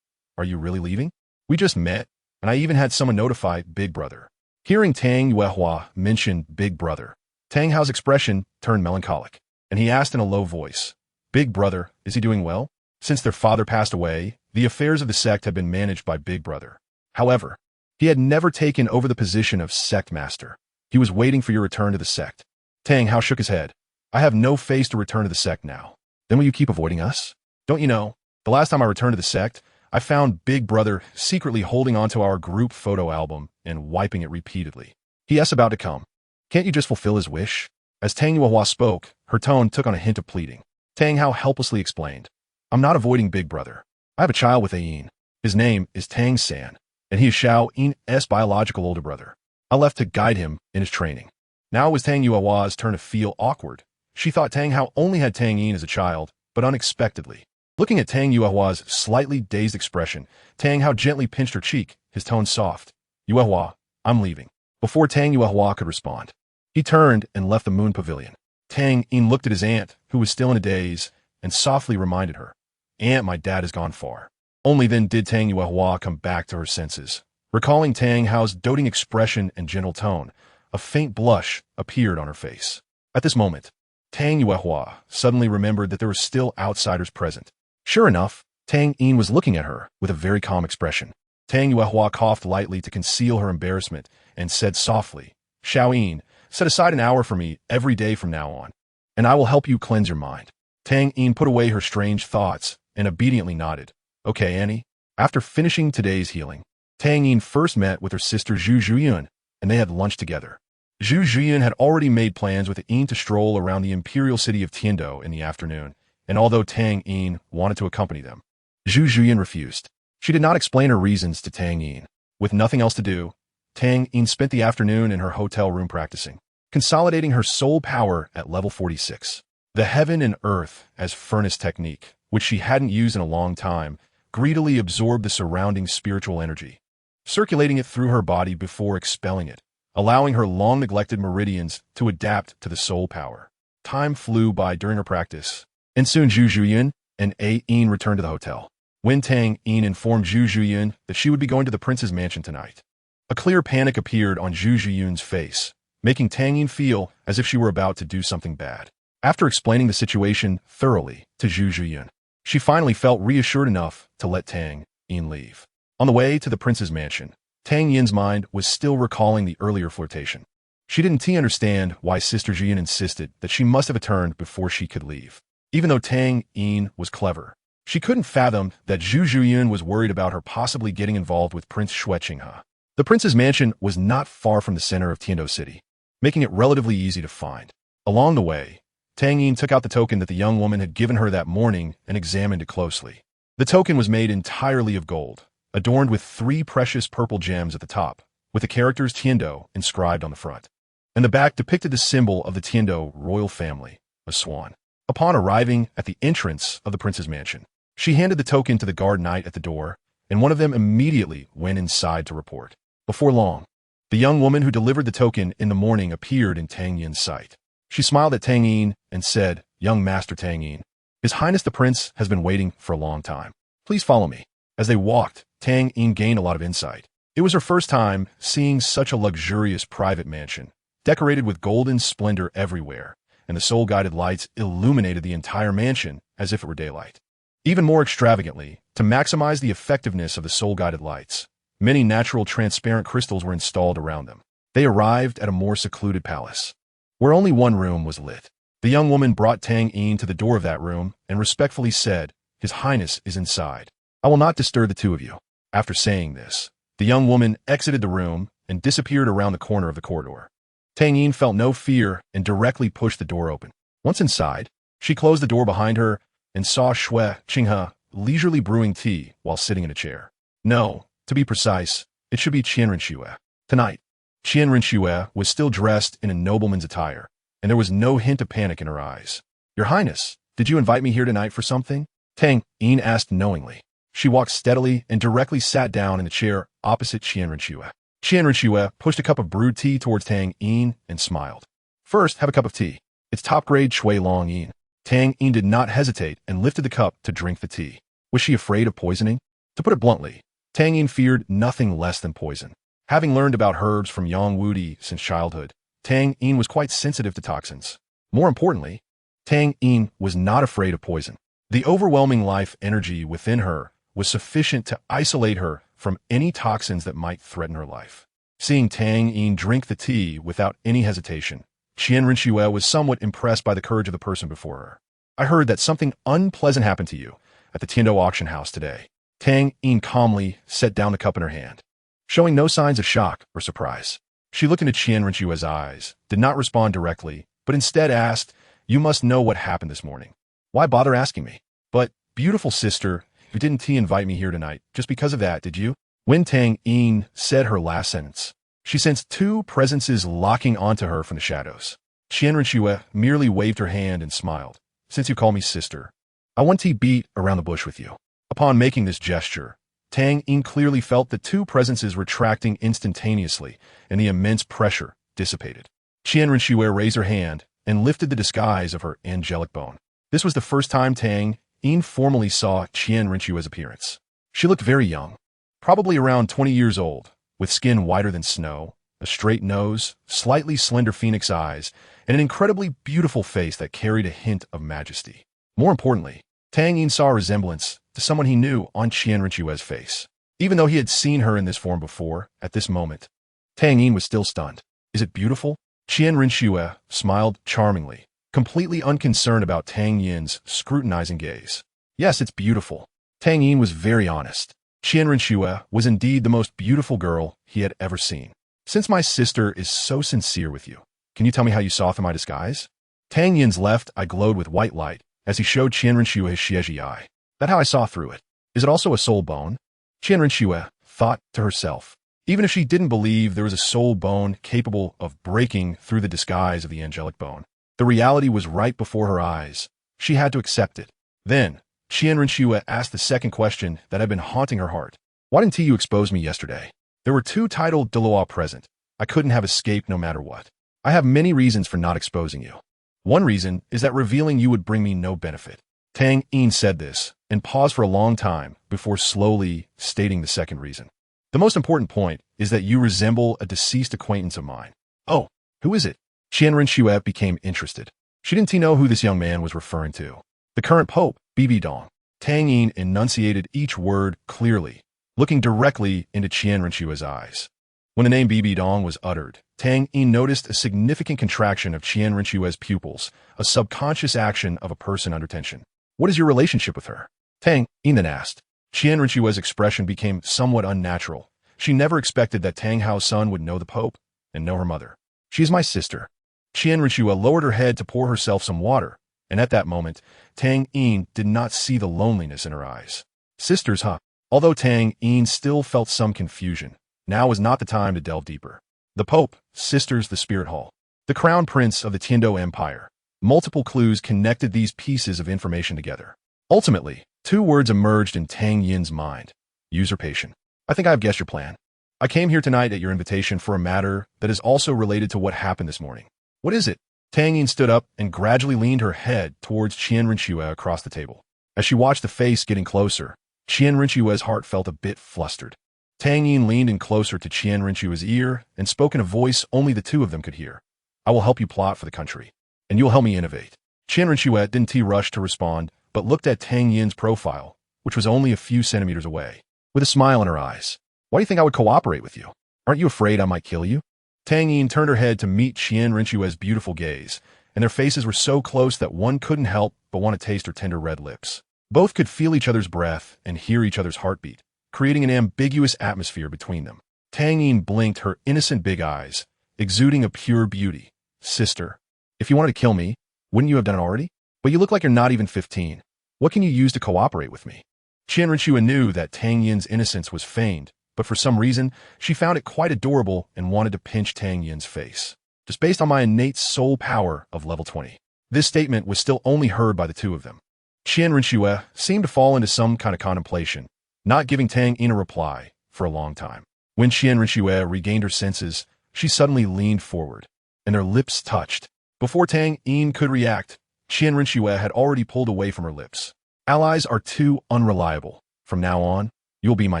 Are you really leaving? We just met, and I even had someone notify Big Brother. Hearing Tang Yuehua mention Big Brother, Tang Hao's expression turned melancholic, and he asked in a low voice, Big Brother, is he doing well? Since their father passed away, the affairs of the sect had been managed by Big Brother. However, he had never taken over the position of sect master. He was waiting for your return to the sect. Tang Hao shook his head. I have no face to return to the sect now. Then will you keep avoiding us? Don't you know, the last time I returned to the sect, I found Big Brother secretly holding onto our group photo album and wiping it repeatedly. He is about to come. Can't you just fulfill his wish? As Tang Yuehua spoke, her tone took on a hint of pleading. Tang Hao helplessly explained. I'm not avoiding Big Brother. I have a child with Yin. His name is Tang San, and he is Xiao Yin's biological older brother. I left to guide him in his training. Now it was Tang Yuehua's turn to feel awkward. She thought Tang Hao only had Tang Yin as a child, but unexpectedly. Looking at Tang Yuehua's slightly dazed expression, Tang Hao gently pinched her cheek, his tone soft. Yuehua, I'm leaving. Before Tang Yuehua could respond, he turned and left the moon pavilion. Tang Yin looked at his aunt, who was still in a daze, and softly reminded her, Aunt, my dad has gone far. Only then did Tang Yuehua come back to her senses. Recalling Tang Hao's doting expression and gentle tone, a faint blush appeared on her face. At this moment, Tang Yuehua suddenly remembered that there were still outsiders present. Sure enough, Tang Yin was looking at her with a very calm expression. Tang Yuehua coughed lightly to conceal her embarrassment and said softly, Xiao Yin, set aside an hour for me every day from now on, and I will help you cleanse your mind. Tang Yin put away her strange thoughts and obediently nodded. Okay, Annie. After finishing today's healing, Tang Yin first met with her sister Zhu Zhuyun, and they had lunch together. Zhu Zhuyun had already made plans with Yin to stroll around the imperial city of Tiando in the afternoon, and although Tang Yin wanted to accompany them, Zhu Zhuyun refused. She did not explain her reasons to Tang Yin. With nothing else to do, Tang Yin spent the afternoon in her hotel room practicing, consolidating her soul power at level 46. The heaven and earth as furnace technique, which she hadn't used in a long time, greedily absorbed the surrounding spiritual energy, circulating it through her body before expelling it, allowing her long-neglected meridians to adapt to the soul power. Time flew by during her practice, and soon Zhu Zhuyun and Yin returned to the hotel. When Tang Yin informed Zhu Zhuyun that she would be going to the prince's mansion tonight, a clear panic appeared on Zhu Zhuyun's face, making Tang Yin feel as if she were about to do something bad. After explaining the situation thoroughly to Zhu Zhuyun, she finally felt reassured enough to let Tang Yin leave. On the way to the prince's mansion, Tang Yin's mind was still recalling the earlier flirtation. She didn't understand why Sister Zhuyun insisted that she must have returned before she could leave. Even though Tang Yin was clever, she couldn't fathom that Zhu Zhuyun was worried about her possibly getting involved with Prince Xue Qinghe. The prince's mansion was not far from the center of Tiando City, making it relatively easy to find. Along the way, Tang Yin took out the token that the young woman had given her that morning and examined it closely. The token was made entirely of gold, adorned with 3 precious purple gems at the top, with the characters Tiando inscribed on the front. And the back depicted the symbol of the Tiando royal family, a swan. Upon arriving at the entrance of the prince's mansion, she handed the token to the guard knight at the door, and one of them immediately went inside to report. Before long, the young woman who delivered the token in the morning appeared in Tang Yin's sight. She smiled at Tang Yin and said, Young Master Tang Yin, His Highness the Prince has been waiting for a long time. Please follow me. As they walked, Tang Yin gained a lot of insight. It was her first time seeing such a luxurious private mansion, decorated with golden splendor everywhere, and the soul-guided lights illuminated the entire mansion as if it were daylight. Even more extravagantly, to maximize the effectiveness of the soul-guided lights, many natural transparent crystals were installed around them. They arrived at a more secluded palace, where only one room was lit. The young woman brought Tang Yin to the door of that room and respectfully said, His Highness is inside. I will not disturb the two of you. After saying this, the young woman exited the room and disappeared around the corner of the corridor. Tang Yin felt no fear and directly pushed the door open. Once inside, she closed the door behind her and saw Xue Qinghe leisurely brewing tea while sitting in a chair. No, to be precise, it should be Qianren Xue. Tonight, Qian Rinxue was still dressed in a nobleman's attire, and there was no hint of panic in her eyes. "Your Highness, did you invite me here tonight for something?" Tang Yin asked knowingly. She walked steadily and directly sat down in the chair opposite Qian Rinxue. Qian Rinxue pushed a cup of brewed tea towards Tang Yin and smiled. "First, have a cup of tea. It's top-grade Shui Long Yin." Tang Yin did not hesitate and lifted the cup to drink the tea. Was she afraid of poisoning? To put it bluntly, Tang Yin feared nothing less than poison. Having learned about herbs from Yang Wudi since childhood, Tang Yin was quite sensitive to toxins. More importantly, Tang Yin was not afraid of poison. The overwhelming life energy within her was sufficient to isolate her from any toxins that might threaten her life. Seeing Tang Yin drink the tea without any hesitation, Qian Rinxue was somewhat impressed by the courage of the person before her. "I heard that something unpleasant happened to you at the Tiando auction house today." Tang Yin calmly set down the cup in her hand, showing no signs of shock or surprise. She looked into Qian Rinxue's eyes, did not respond directly, but instead asked, "You must know what happened this morning. Why bother asking me?" "But, beautiful sister, you didn't invite me here tonight just because of that, did you?" When Tang Yin said her last sentence, she sensed two presences locking onto her from the shadows. Qian Rinxue merely waved her hand and smiled. "Since you call me sister, I want to beat around the bush with you." Upon making this gesture, Tang Yin clearly felt the two presences retracting instantaneously, and the immense pressure dissipated. Qian Rinxue raised her hand and lifted the disguise of her angelic bone. This was the first time Tang Yin formally saw Qian Rinxue's appearance. She looked very young, probably around 20 years old, with skin whiter than snow, a straight nose, slightly slender phoenix eyes, and an incredibly beautiful face that carried a hint of majesty. More importantly, Tang Yin saw a resemblance to someone he knew on Qian Rinxue's face. Even though he had seen her in this form before, at this moment, Tang Yin was still stunned. "Is it beautiful?" Qian Rinxue smiled charmingly, completely unconcerned about Tang Yin's scrutinizing gaze. "Yes, it's beautiful." Tang Yin was very honest. Qian Rinxue was indeed the most beautiful girl he had ever seen. "Since my sister is so sincere with you, can you tell me how you saw through my disguise?" Tang Yin's left eye glowed with white light as he showed Qian Rinxue his Xieji eye. "That's how I saw through it. Is it also a soul bone?" Qian Rinxue thought to herself. Even if she didn't believe there was a soul bone capable of breaking through the disguise of the angelic bone, the reality was right before her eyes. She had to accept it. Then, Qian Rinxue asked the second question that had been haunting her heart. "Why didn't you expose me yesterday? There were two titled Douluo present. I couldn't have escaped no matter what. I have many reasons for not exposing you. One reason is that revealing you would bring me no benefit." Tang Yin said this, and paused for a long time before slowly stating the second reason. "The most important point is that you resemble a deceased acquaintance of mine." "Oh, who is it?" Qian Rinxue became interested. She didn't know who this young man was referring to. "The current pope, Bibi Dong." Tang Yin enunciated each word clearly, looking directly into Qian Rinxue's eyes. When the name Bibi Dong was uttered, Tang Yin noticed a significant contraction of Qian Rinxue's pupils, a subconscious action of a person under tension. "What is your relationship with her?" Tang Yin then asked. Qian Rinxue's expression became somewhat unnatural. She never expected that Tang Hao's son would know the Pope and know her mother. "She is my sister." Qian Rinxue lowered her head to pour herself some water, and at that moment, Tang Yin did not see the loneliness in her eyes. "Sisters, huh?" Although Tang Yin still felt some confusion, now was not the time to delve deeper. The Pope, sisters, the Spirit Hall, the Crown Prince of the Tiando Empire. Multiple clues connected these pieces of information together. Ultimately, two words emerged in Tang Yin's mind. Usurpation. "I think I have guessed your plan. I came here tonight at your invitation for a matter that is also related to what happened this morning." "What is it?" Tang Yin stood up and gradually leaned her head towards Qian Rinxue across the table. As she watched the face getting closer, Qian Rinxue's heart felt a bit flustered. Tang Yin leaned in closer to Qian Rinxue's ear and spoke in a voice only the two of them could hear. "I will help you plot for the country, and you'll help me innovate." Qian Rinxue didn't rush to respond, but looked at Tang Yin's profile, which was only a few centimeters away, with a smile in her eyes. "Why do you think I would cooperate with you? Aren't you afraid I might kill you?" Tang Yin turned her head to meet Qian Rinxue's beautiful gaze, and their faces were so close that one couldn't help but want to taste her tender red lips. Both could feel each other's breath and hear each other's heartbeat, creating an ambiguous atmosphere between them. Tang Yin blinked her innocent big eyes, exuding a pure beauty. "Sister, if you wanted to kill me, wouldn't you have done it already? But you look like you're not even 15. What can you use to cooperate with me?" Qian Rinxue knew that Tang Yin's innocence was feigned, but for some reason, she found it quite adorable and wanted to pinch Tang Yin's face. Just based on my innate soul power of level 20. This statement was still only heard by the two of them. Qian Renxue seemed to fall into some kind of contemplation, not giving Tang Yin a reply for a long time. When Qian Renxue regained her senses, she suddenly leaned forward, and their lips touched. Before Tang Yin could react, Qian Renxue had already pulled away from her lips. Allies are too unreliable. From now on, you'll be my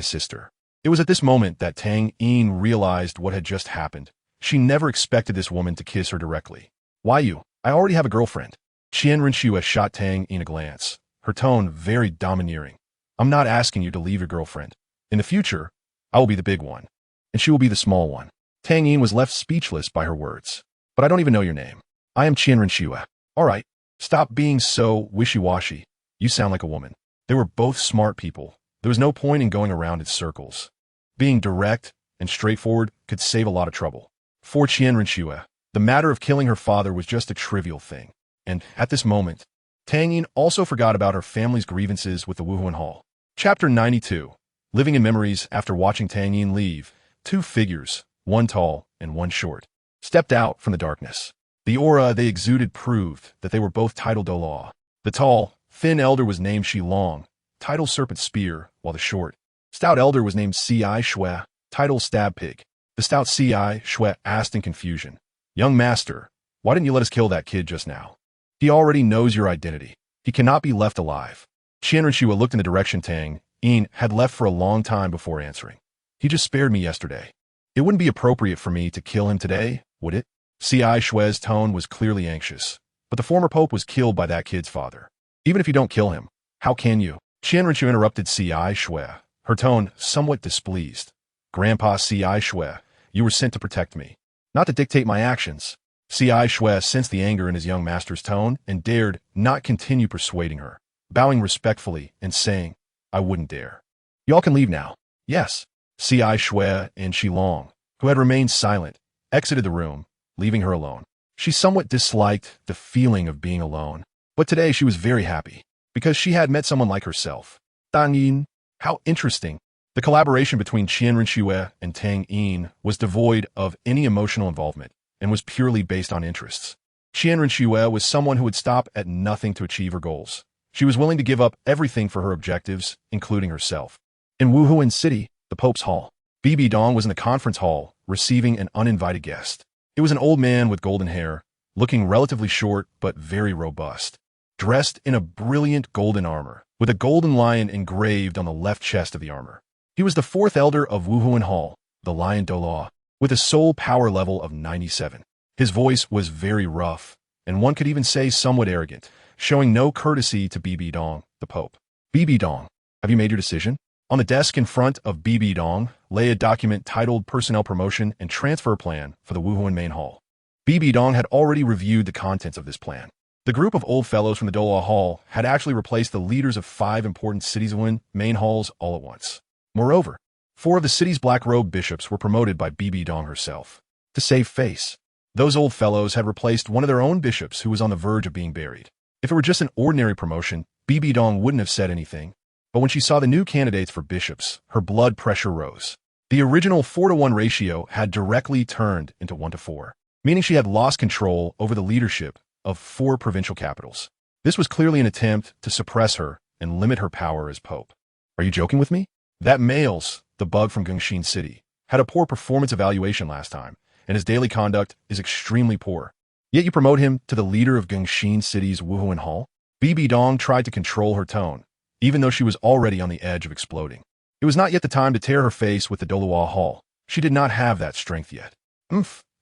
sister. It was at this moment that Tang Yin realized what had just happened. She never expected this woman to kiss her directly. Why you? I already have a girlfriend. Qian Renxue shot Tang Yin a glance, her tone very domineering. I'm not asking you to leave your girlfriend. In the future, I will be the big one, and she will be the small one. Tang Yin was left speechless by her words. But I don't even know your name. I am Qian Renxue. All right, stop being so wishy-washy. You sound like a woman. They were both smart people. There was no point in going around in circles. Being direct and straightforward could save a lot of trouble. For Qian Renxue, the matter of killing her father was just a trivial thing. And at this moment, Tang Yin also forgot about her family's grievances with the Wuhuan Hall. Chapter 92. Living in memories after watching Tang Yin leave, two figures, one tall and one short, stepped out from the darkness. The aura they exuded proved that they were both titled Douluo. The tall, thin elder was named Shilong, title Serpent Spear, while the short, stout elder was named C.I. Shui, title Stab Pig. The stout C.I. Shui asked in confusion, Young master, why didn't you let us kill that kid just now? He already knows your identity. He cannot be left alive. Qian Renxue looked in the direction Tang Yin had left for a long time before answering. He just spared me yesterday. It wouldn't be appropriate for me to kill him today, would it? C.I. Shui's tone was clearly anxious, but the former pope was killed by that kid's father. Even if you don't kill him, how can you? Qian Renxue interrupted C.I. Shui, her tone somewhat displeased. Grandpa C.I. Shui, you were sent to protect me, not to dictate my actions. C.I. Shui sensed the anger in his young master's tone and dared not continue persuading her, bowing respectfully and saying, I wouldn't dare. Y'all can leave now. Yes. C.I. Shui and Shilong, who had remained silent, exited the room, leaving her alone. She somewhat disliked the feeling of being alone, but today she was very happy, because she had met someone like herself. Tang Yin, how interesting. The collaboration between Qian Renxue and Tang Yin was devoid of any emotional involvement, and was purely based on interests. Qian Renxue was someone who would stop at nothing to achieve her goals. She was willing to give up everything for her objectives, including herself. In Wuhuan City, the Pope's Hall, Bibi Dong was in the conference hall, receiving an uninvited guest. It was an old man with golden hair, looking relatively short but very robust, dressed in a brilliant golden armor, with a golden lion engraved on the left chest of the armor. He was the fourth elder of Wuhuan Hall, the Lion Douluo, with a soul power level of 97. His voice was very rough, and one could even say somewhat arrogant, showing no courtesy to Bibi Dong, the Pope. Bibi Dong, have you made your decision? On the desk in front of Bibi Dong lay a document titled Personnel Promotion and Transfer Plan for the Wuhuan Main Hall. Bibi Dong had already reviewed the contents of this plan. The group of old fellows from the Douluo Hall had actually replaced the leaders of 5 important cities' main halls all at once. Moreover, 4 of the city's black-robed bishops were promoted by Bibi Dong herself. To save face, those old fellows had replaced one of their own bishops who was on the verge of being buried. If it were just an ordinary promotion, Bibi Dong wouldn't have said anything. But when she saw the new candidates for bishops, her blood pressure rose. The original 4-to-1 ratio had directly turned into 1-to-4, meaning she had lost control over the leadership of 4 provincial capitals. This was clearly an attempt to suppress her and limit her power as pope. Are you joking with me? That Males, the bug from Gengxin City, had a poor performance evaluation last time, and his daily conduct is extremely poor. Yet you promote him to the leader of Gengxin City's Wuhuan Hall? Bibi Dong tried to control her tone, even though she was already on the edge of exploding. It was not yet the time to tear her face with the Douluo Hall. She did not have that strength yet.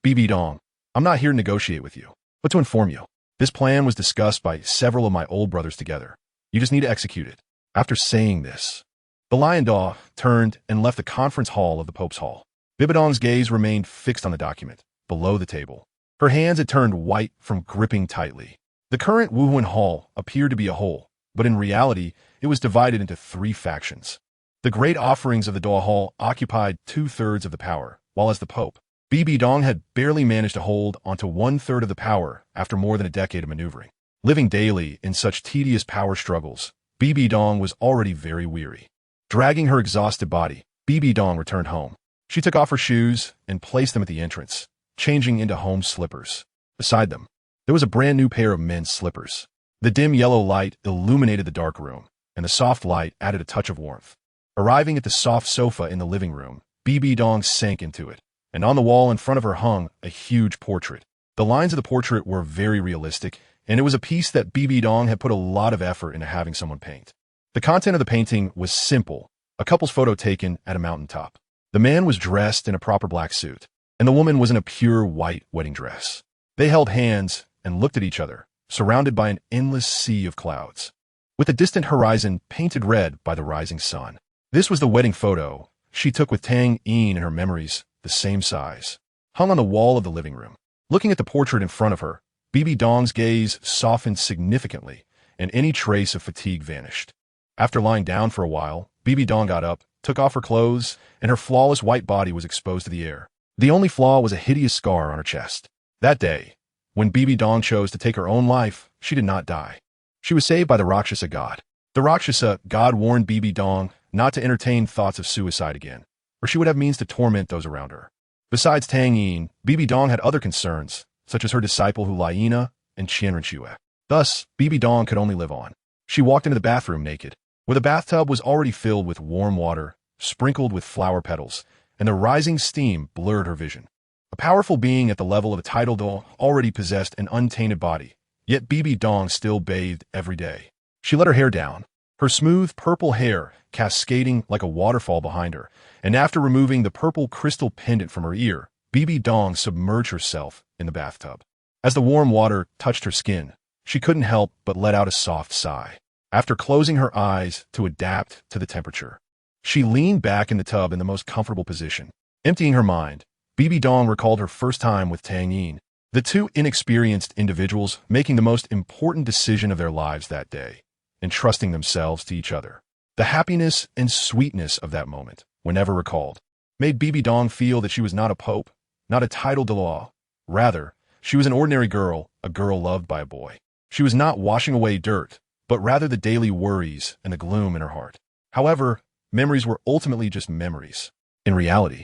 Bibi Dong, I'm not here to negotiate with you, but to inform you. This plan was discussed by several of my old brothers together. You just need to execute it. After saying this, the Lion Daw turned and left the conference hall of the Pope's Hall. Bibi Dong's gaze remained fixed on the document, below the table. Her hands had turned white from gripping tightly. The current Wuhuan Hall appeared to be a whole, but in reality, it was divided into 3 factions. The great offerings of the Daw Hall occupied 2/3 of the power, while as the Pope, Bibi Dong had barely managed to hold onto 1/3 of the power after more than a decade of maneuvering. Living daily in such tedious power struggles, Bibi Dong was already very weary. Dragging her exhausted body, BB Dong returned home. She took off her shoes and placed them at the entrance, changing into home slippers. Beside them, there was a brand new pair of men's slippers. The dim yellow light illuminated the dark room, and the soft light added a touch of warmth. Arriving at the soft sofa in the living room, BB Dong sank into it, and on the wall in front of her hung a huge portrait. The lines of the portrait were very realistic, and it was a piece that BB Dong had put a lot of effort into having someone paint. The content of the painting was simple, a couple's photo taken at a mountaintop. The man was dressed in a proper black suit, and the woman was in a pure white wedding dress. They held hands and looked at each other, surrounded by an endless sea of clouds, with the distant horizon painted red by the rising sun. This was the wedding photo she took with Tang Yin and her memories, the same size, hung on the wall of the living room. Looking at the portrait in front of her, BB Dong's gaze softened significantly, and any trace of fatigue vanished. After lying down for a while, BB Dong got up, took off her clothes, and her flawless white body was exposed to the air. The only flaw was a hideous scar on her chest. That day, when BB Dong chose to take her own life, she did not die. She was saved by the Rakshasa god. The Rakshasa god warned BB Dong not to entertain thoughts of suicide again, or she would have means to torment those around her. Besides Tang Yin, BB Dong had other concerns, such as her disciple Hulaina and Qianrenxue. Thus, BB Dong could only live on. She walked into the bathroom naked, where the bathtub was already filled with warm water, sprinkled with flower petals, and the rising steam blurred her vision. A powerful being at the level of a tidal doll already possessed an untainted body, yet BB Dong still bathed every day. She let her hair down, her smooth purple hair cascading like a waterfall behind her, and after removing the purple crystal pendant from her ear, BB Dong submerged herself in the bathtub. As the warm water touched her skin, she couldn't help but let out a soft sigh. After closing her eyes to adapt to the temperature, she leaned back in the tub in the most comfortable position. Emptying her mind, BB Dong recalled her first time with Tang Yin, the two inexperienced individuals making the most important decision of their lives that day, entrusting themselves to each other. The happiness and sweetness of that moment, whenever recalled, made BB Dong feel that she was not a pope, not a title de law. Rather, she was an ordinary girl, a girl loved by a boy. She was not washing away dirt, but rather the daily worries and the gloom in her heart. However, memories were ultimately just memories. In reality,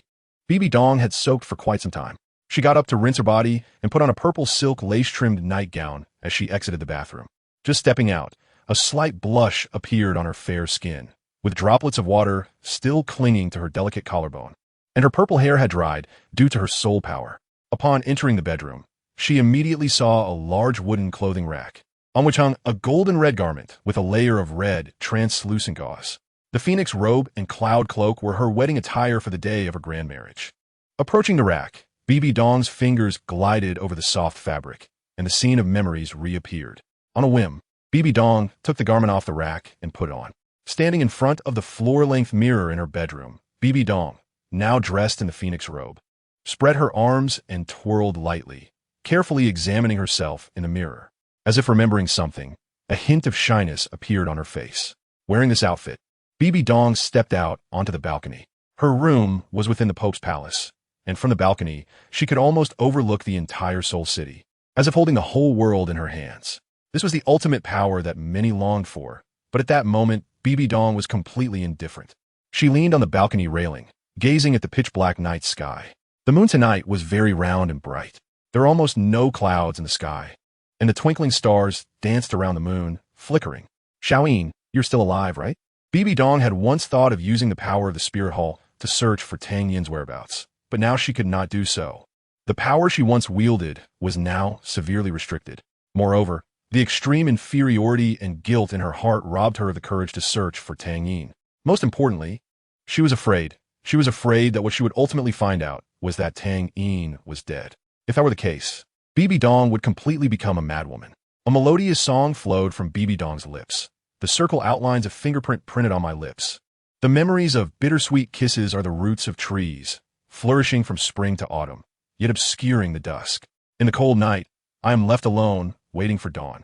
BB Dong had soaked for quite some time. She got up to rinse her body and put on a purple silk lace-trimmed nightgown as she exited the bathroom. Just stepping out, a slight blush appeared on her fair skin, with droplets of water still clinging to her delicate collarbone, and her purple hair had dried due to her soul power. Upon entering the bedroom, she immediately saw a large wooden clothing rack, on which hung a golden red garment with a layer of red, translucent gauze. The phoenix robe and cloud cloak were her wedding attire for the day of her grand marriage. Approaching the rack, BB Dong's fingers glided over the soft fabric, and the scene of memories reappeared. On a whim, BB Dong took the garment off the rack and put it on. Standing in front of the floor-length mirror in her bedroom, BB Dong, now dressed in the phoenix robe, spread her arms and twirled lightly, carefully examining herself in the mirror. As if remembering something, a hint of shyness appeared on her face. Wearing this outfit, BB Dong stepped out onto the balcony. Her room was within the Pope's palace, and from the balcony, she could almost overlook the entire Seoul city, as if holding the whole world in her hands. This was the ultimate power that many longed for, but at that moment, BB Dong was completely indifferent. She leaned on the balcony railing, gazing at the pitch-black night sky. The moon tonight was very round and bright. There were almost no clouds in the sky, and the twinkling stars danced around the moon, flickering. Xiaoyin, you're still alive, right? BB Dong had once thought of using the power of the spirit hall to search for Tang Yin's whereabouts, but now she could not do so. The power she once wielded was now severely restricted. Moreover, the extreme inferiority and guilt in her heart robbed her of the courage to search for Tang Yin. Most importantly, she was afraid. She was afraid that what she would ultimately find out was that Tang Yin was dead. If that were the case, BB Dong would completely become a madwoman. A melodious song flowed from BB Dong's lips. The circle outlines a fingerprint printed on my lips. The memories of bittersweet kisses are the roots of trees, flourishing from spring to autumn, yet obscuring the dusk. In the cold night, I am left alone, waiting for dawn.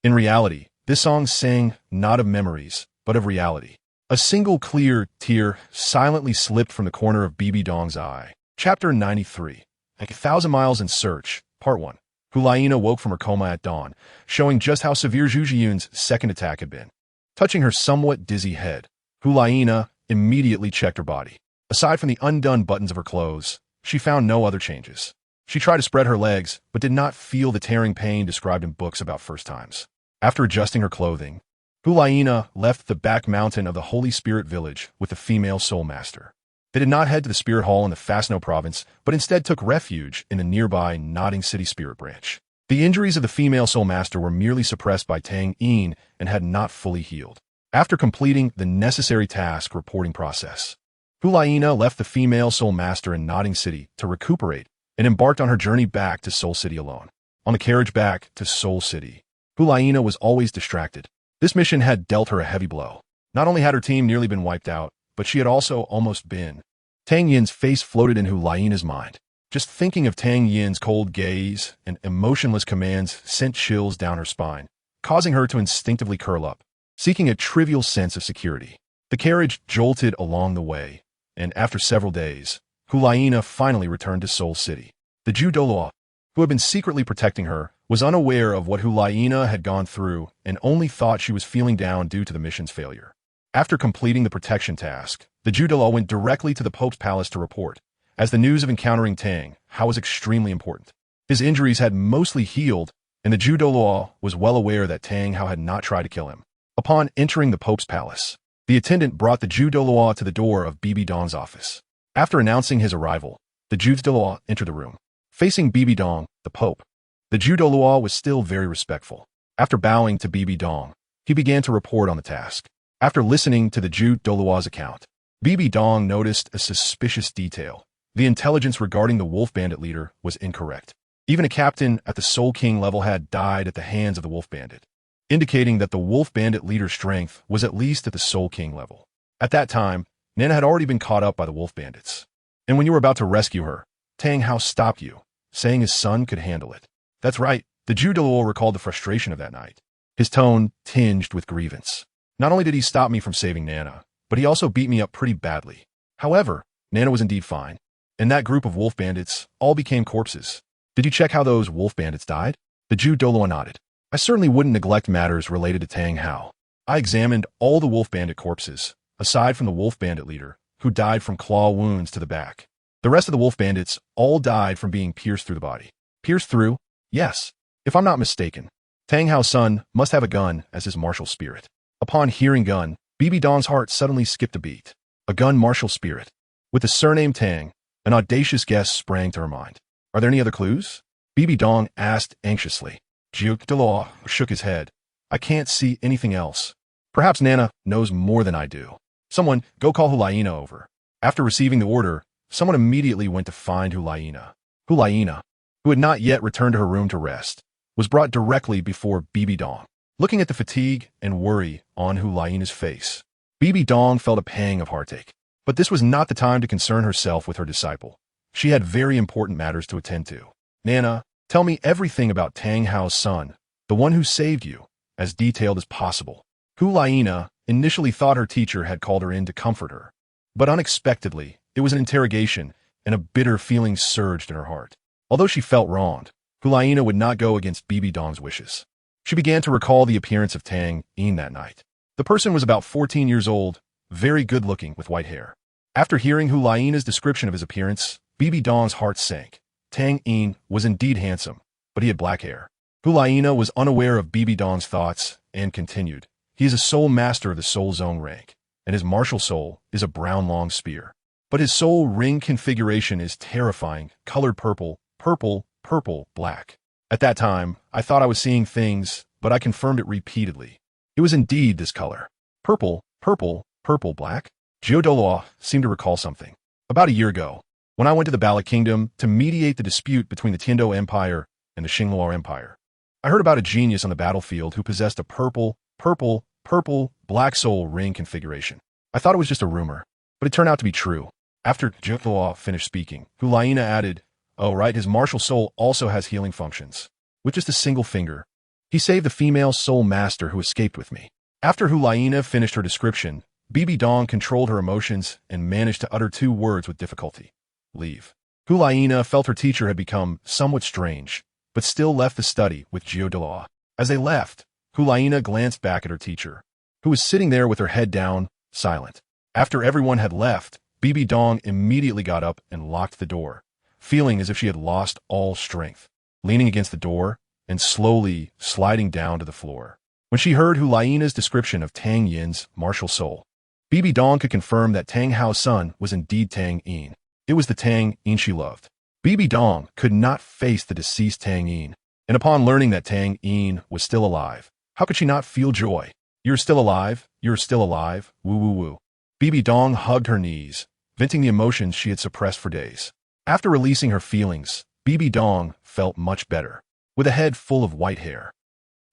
In reality, this song sang not of memories, but of reality. A single clear tear silently slipped from the corner of BB Dong's eye. Chapter 93. 1,000 Miles in Search, Part 1. Hulaina woke from her coma at dawn, showing just how severe Zhu Jiyun's second attack had been. Touching her somewhat dizzy head, Hulaina immediately checked her body. Aside from the undone buttons of her clothes, she found no other changes. She tried to spread her legs, but did not feel the tearing pain described in books about first times. After adjusting her clothing, Hulaina left the back mountain of the Holy Spirit village with the female soul master. They did not head to the spirit hall in the Fasno province, but instead took refuge in the nearby Nodding City Spirit branch. The injuries of the female soul master were merely suppressed by Tang Yin and had not fully healed. After completing the necessary task reporting process, Hulaina left the female soul master in Nodding City to recuperate and embarked on her journey back to Soul City alone. On the carriage back to Soul City, Hulaina was always distracted. This mission had dealt her a heavy blow. Not only had her team nearly been wiped out, but she had also almost been. Tang Yin's face floated in Hulaina's mind. Just thinking of Tang Yin's cold gaze and emotionless commands sent chills down her spine, causing her to instinctively curl up, seeking a trivial sense of security. The carriage jolted along the way, and after several days, Hulaina finally returned to Soul City. The Jew Douluo, who had been secretly protecting her, was unaware of what Hulaina had gone through and only thought she was feeling down due to the mission's failure. After completing the protection task, the Jew Douluo went directly to the Pope's palace to report, as the news of encountering Tang Hao was extremely important. His injuries had mostly healed, and the Jew Douluo was well aware that Tang Hao had not tried to kill him. Upon entering the Pope's palace, the attendant brought the Jew Douluo to the door of Bibi Dong's office. After announcing his arrival, the Jew Douluo entered the room. Facing Bibi Dong, the Pope, the Jew Douluo was still very respectful. After bowing to Bibi Dong, he began to report on the task. After listening to the Jew Douluo's account, Bibi Dong noticed a suspicious detail. The intelligence regarding the Wolf Bandit leader was incorrect. Even a captain at the Soul King level had died at the hands of the Wolf Bandit, indicating that the Wolf Bandit leader's strength was at least at the Soul King level. At that time, Nana had already been caught up by the Wolf Bandits. And when you were about to rescue her, Tang Hao stopped you, saying his son could handle it. That's right, the Jew Dalu recalled the frustration of that night, his tone tinged with grievance. Not only did he stop me from saving Nana, but he also beat me up pretty badly. However, Nana was indeed fine, and that group of wolf bandits all became corpses. Did you check how those wolf bandits died? The Jew Douluo nodded. I certainly wouldn't neglect matters related to Tang Hao. I examined all the wolf bandit corpses, aside from the wolf bandit leader, who died from claw wounds to the back. The rest of the wolf bandits all died from being pierced through the body. Pierced through? Yes. If I'm not mistaken, Tang Hao's son must have a gun as his martial spirit. Upon hearing gun, Bibi Dong's heart suddenly skipped a beat. A gun martial spirit. With the surname Tang, an audacious guess sprang to her mind. Are there any other clues? Bibi Dong asked anxiously. Jew Dalu shook his head. I can't see anything else. Perhaps Nana knows more than I do. Someone, go call Hulaina over. After receiving the order, someone immediately went to find Hulaina. Hulaina, who had not yet returned to her room to rest, was brought directly before Bibi Dong. Looking at the fatigue and worry on Hulaina's face, Bibi Dong felt a pang of heartache. But this was not the time to concern herself with her disciple. She had very important matters to attend to. Nana, tell me everything about Tang Hao's son, the one who saved you, as detailed as possible. Hulaina initially thought her teacher had called her in to comfort her. But unexpectedly, it was an interrogation, and a bitter feeling surged in her heart. Although she felt wronged, Hulaina would not go against Bibi Dong's wishes. She began to recall the appearance of Tang Yin that night. The person was about 14 years old, very good-looking with white hair. After hearing Hulaina's description of his appearance, Bibi Dong's heart sank. Tang Yin was indeed handsome, but he had black hair. Hulaina was unaware of Bibi Dong's thoughts and continued. He is a soul master of the soul zone rank, and his martial soul is a brown long spear. But his soul ring configuration is terrifying, colored purple, purple, purple, black. At that time, I thought I was seeing things, but I confirmed it repeatedly. It was indeed this color. Purple, purple, purple, black. Dalu seemed to recall something. About a year ago, when I went to the Bala Kingdom to mediate the dispute between the Tiando Empire and the Xingluo Empire, I heard about a genius on the battlefield who possessed a purple, purple, purple, black soul ring configuration. I thought it was just a rumor, but it turned out to be true. After Dalu finished speaking, Hulaina added, oh right, his martial soul also has healing functions. With just a single finger, he saved the female soul master who escaped with me. After Hulaina finished her description, Bibi Dong controlled her emotions and managed to utter 2 words with difficulty. Leave. Hulaina felt her teacher had become somewhat strange, but still left the study with Dalu. As they left, Hulaina glanced back at her teacher, who was sitting there with her head down, silent. After everyone had left, Bibi Dong immediately got up and locked the door, feeling as if she had lost all strength, leaning against the door and slowly sliding down to the floor. When she heard Huliana's description of Tang Yin's martial soul, Bibi Dong could confirm that Tang Hao's son was indeed Tang Yin. It was the Tang Yin she loved. Bibi Dong could not face the deceased Tang Yin, and upon learning that Tang Yin was still alive, how could she not feel joy? You're still alive, you're still alive, woo woo woo. Bibi Dong hugged her knees, venting the emotions she had suppressed for days. After releasing her feelings, Bibi Dong felt much better, with a head full of white hair.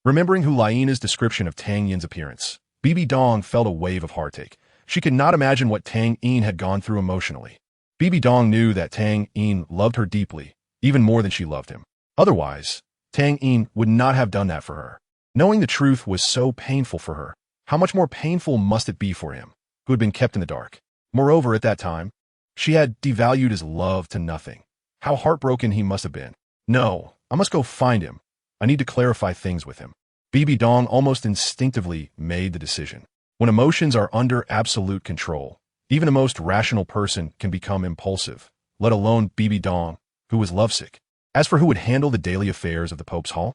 Remembering Huliana's description of Tang Yin's appearance, Bibi Dong felt a wave of heartache. She could not imagine what Tang Yin had gone through emotionally. Bibi Dong knew that Tang Yin loved her deeply, even more than she loved him. Otherwise, Tang Yin would not have done that for her. Knowing the truth was so painful for her. How much more painful must it be for him, who had been kept in the dark? Moreover, at that time, she had devalued his love to nothing. How heartbroken he must have been. No, I must go find him. I need to clarify things with him. Bibi Dong almost instinctively made the decision. When emotions are under absolute control, even the most rational person can become impulsive, let alone Bibi Dong, who was lovesick. As for who would handle the daily affairs of the Pope's Hall,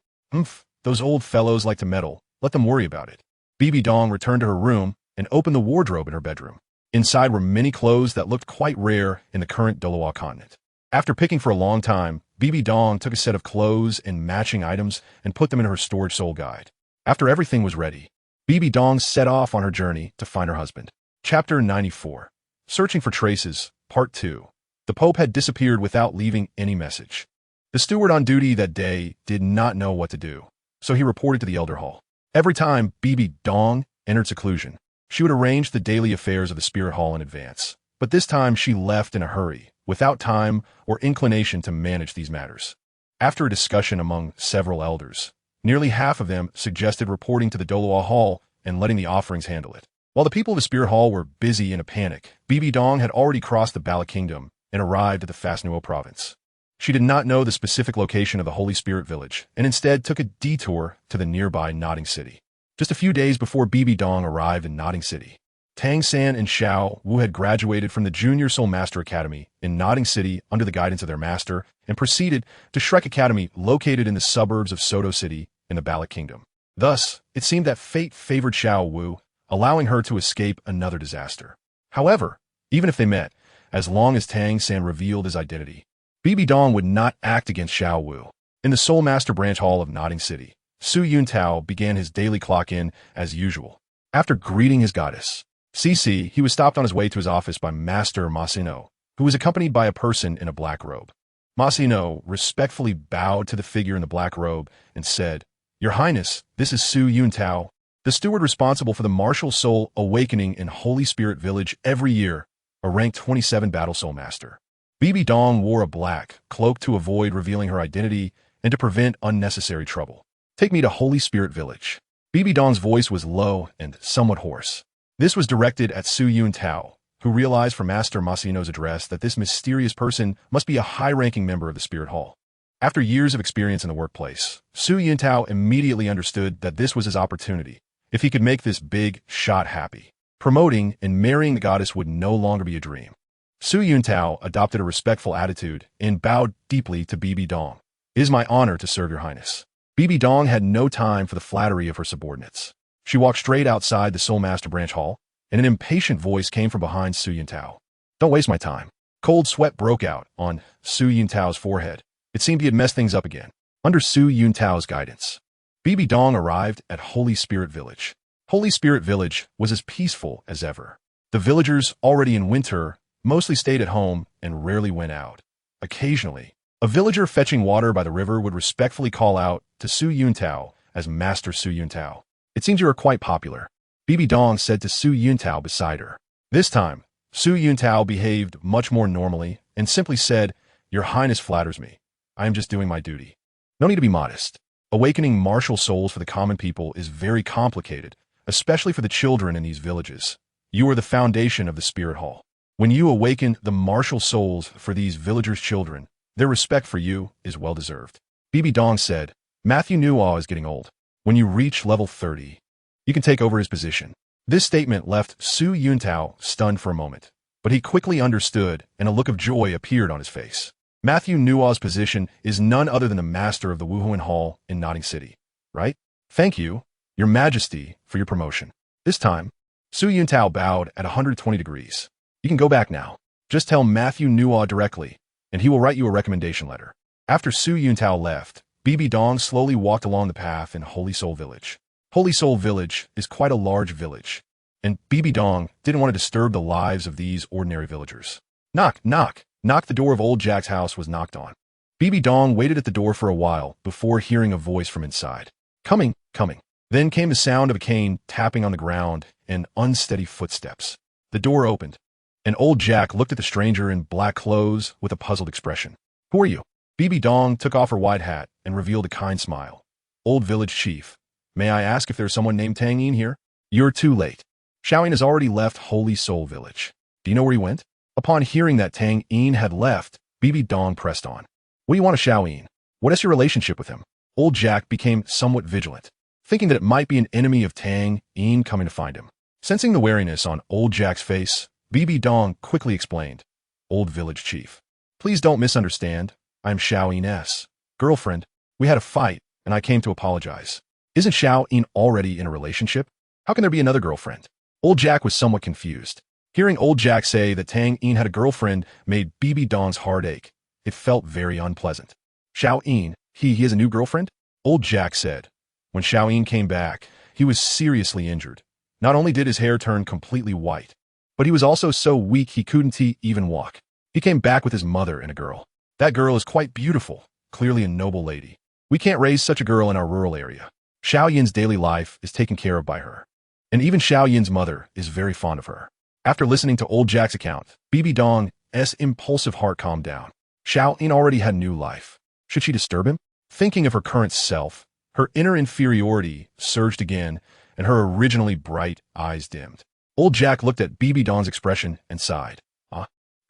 those old fellows like to meddle, let them worry about it. Bibi Dong returned to her room and opened the wardrobe in her bedroom. Inside were many clothes that looked quite rare in the current Douluo continent. After picking for a long time, Bibi Dong took a set of clothes and matching items and put them in her storage soul guide. After everything was ready, Bibi Dong set off on her journey to find her husband. Chapter 94. Searching for Traces, Part 2. The Pope had disappeared without leaving any message. The steward on duty that day did not know what to do, so he reported to the Elder Hall. Every time Bibi Dong entered seclusion, she would arrange the daily affairs of the Spirit Hall in advance. But this time she left in a hurry, without time or inclination to manage these matters. After a discussion among several elders, nearly half of them suggested reporting to the Douluo Hall and letting the offerings handle it. While the people of the Spirit Hall were busy in a panic, Bibi Dong had already crossed the Bala Kingdom and arrived at the Fasnuo province. She did not know the specific location of the Holy Spirit village and instead took a detour to the nearby Nodding City. Just a few days before Bibi Dong arrived in Nodding City, Tang San and Xiao Wu had graduated from the Junior Soul Master Academy in Nodding City under the guidance of their master and proceeded to Shrek Academy located in the suburbs of Soto City in the Bala Kingdom. Thus, it seemed that fate favored Xiao Wu, allowing her to escape another disaster. However, even if they met, as long as Tang San revealed his identity, Bibi Dong would not act against Xiao Wu. In the Soul Master Branch Hall of Nodding City, Su Yuntao began his daily clock-in as usual. After greeting his goddess, Cici, he was stopped on his way to his office by Master Masino, who was accompanied by a person in a black robe. Masino respectfully bowed to the figure in the black robe and said, "Your Highness, this is Su Yuntao, the steward responsible for the martial soul awakening in Holy Spirit Village every year, a rank 27 battle soul master." Bibi Dong wore a black cloak to avoid revealing her identity and to prevent unnecessary trouble. "Take me to Holy Spirit Village." Bibi Dong's voice was low and somewhat hoarse. This was directed at Su Yuntao, who realized from Master Masino's address that this mysterious person must be a high-ranking member of the Spirit Hall. After years of experience in the workplace, Su Yuntao immediately understood that this was his opportunity, if he could make this big shot happy. Promoting and marrying the goddess would no longer be a dream. Su Yuntao adopted a respectful attitude and bowed deeply to Bibi Dong. "It is my honor to serve your highness." Bibi Dong had no time for the flattery of her subordinates. She walked straight outside the Soul Master Branch Hall, and an impatient voice came from behind Su Yuntao. "Don't waste my time." Cold sweat broke out on Su Yuntao's forehead. It seemed he had messed things up again. Under Su Yuntao's guidance, Bibi Dong arrived at Holy Spirit Village. Holy Spirit Village was as peaceful as ever. The villagers, already in winter, mostly stayed at home and rarely went out. Occasionally, a villager fetching water by the river would respectfully call out to Su Yuntao as Master Su Yuntao. "It seems you are quite popular," Bibi Dong said to Su Yuntao beside her. This time, Su Yuntao behaved much more normally and simply said, "Your Highness flatters me. I am just doing my duty." No need to be modest. Awakening martial souls for the common people is very complicated, especially for the children in these villages. You are the foundation of the Spirit Hall. When you awaken the martial souls for these villagers' children, their respect for you is well-deserved. Bibi Dong said, "Matthew Nuo is getting old. When you reach level 30, you can take over his position." This statement left Su Yuntao stunned for a moment, but he quickly understood and a look of joy appeared on his face. Matthew Nua's position is none other than the master of the Wuhuan Hall in Notting City, right? Thank you, Your Majesty, for your promotion. This time, Su Yuntao bowed at 120 degrees. You can go back now. Just tell Matthew Nua directly, and he will write you a recommendation letter. After Su Yuntao left, Bibi Dong slowly walked along the path in Holy Soul Village. Holy Soul Village is quite a large village, and Bibi Dong didn't want to disturb the lives of these ordinary villagers. Knock, knock, knock. The door of old Jack's house was knocked on. Bibi Dong waited at the door for a while before hearing a voice from inside. Coming, coming. Then came the sound of a cane tapping on the ground and unsteady footsteps. The door opened, and old Jack looked at the stranger in black clothes with a puzzled expression. Who are you? Bibi Dong took off her wide hat and revealed a kind smile. Old village chief, may I ask if there's someone named Tang Yin here? You're too late. Xiaoyin has already left Holy Soul Village. Do you know where he went? Upon hearing that Tang Yin had left, Bibi Dong pressed on. What do you want of Xiaoyin? What is your relationship with him? Old Jack became somewhat vigilant, thinking that it might be an enemy of Tang Yin coming to find him. Sensing the wariness on old Jack's face, Bibi Dong quickly explained. Old village chief, please don't misunderstand. I'm Xiaoyin's girlfriend. We had a fight, and I came to apologize. Isn't Xiaoyin already in a relationship? How can there be another girlfriend? Old Jack was somewhat confused. Hearing old Jack say that Tang Yin had a girlfriend made Bibi Dong's heart ache. It felt very unpleasant. Xiaoyin, he has a new girlfriend? Old Jack said. When Xiaoyin came back, he was seriously injured. Not only did his hair turn completely white, but he was also so weak he couldn't even walk. He came back with his mother and a girl. That girl is quite beautiful, clearly a noble lady. We can't raise such a girl in our rural area. Xiaoyin's daily life is taken care of by her. And even Xiaoyin's mother is very fond of her. After listening to old Jack's account, Bibi Dong's impulsive heart calmed down. Xiaoyin already had new life. Should she disturb him? Thinking of her current self, her inner inferiority surged again, and her originally bright eyes dimmed. Old Jack looked at Bibi Dong's expression and sighed.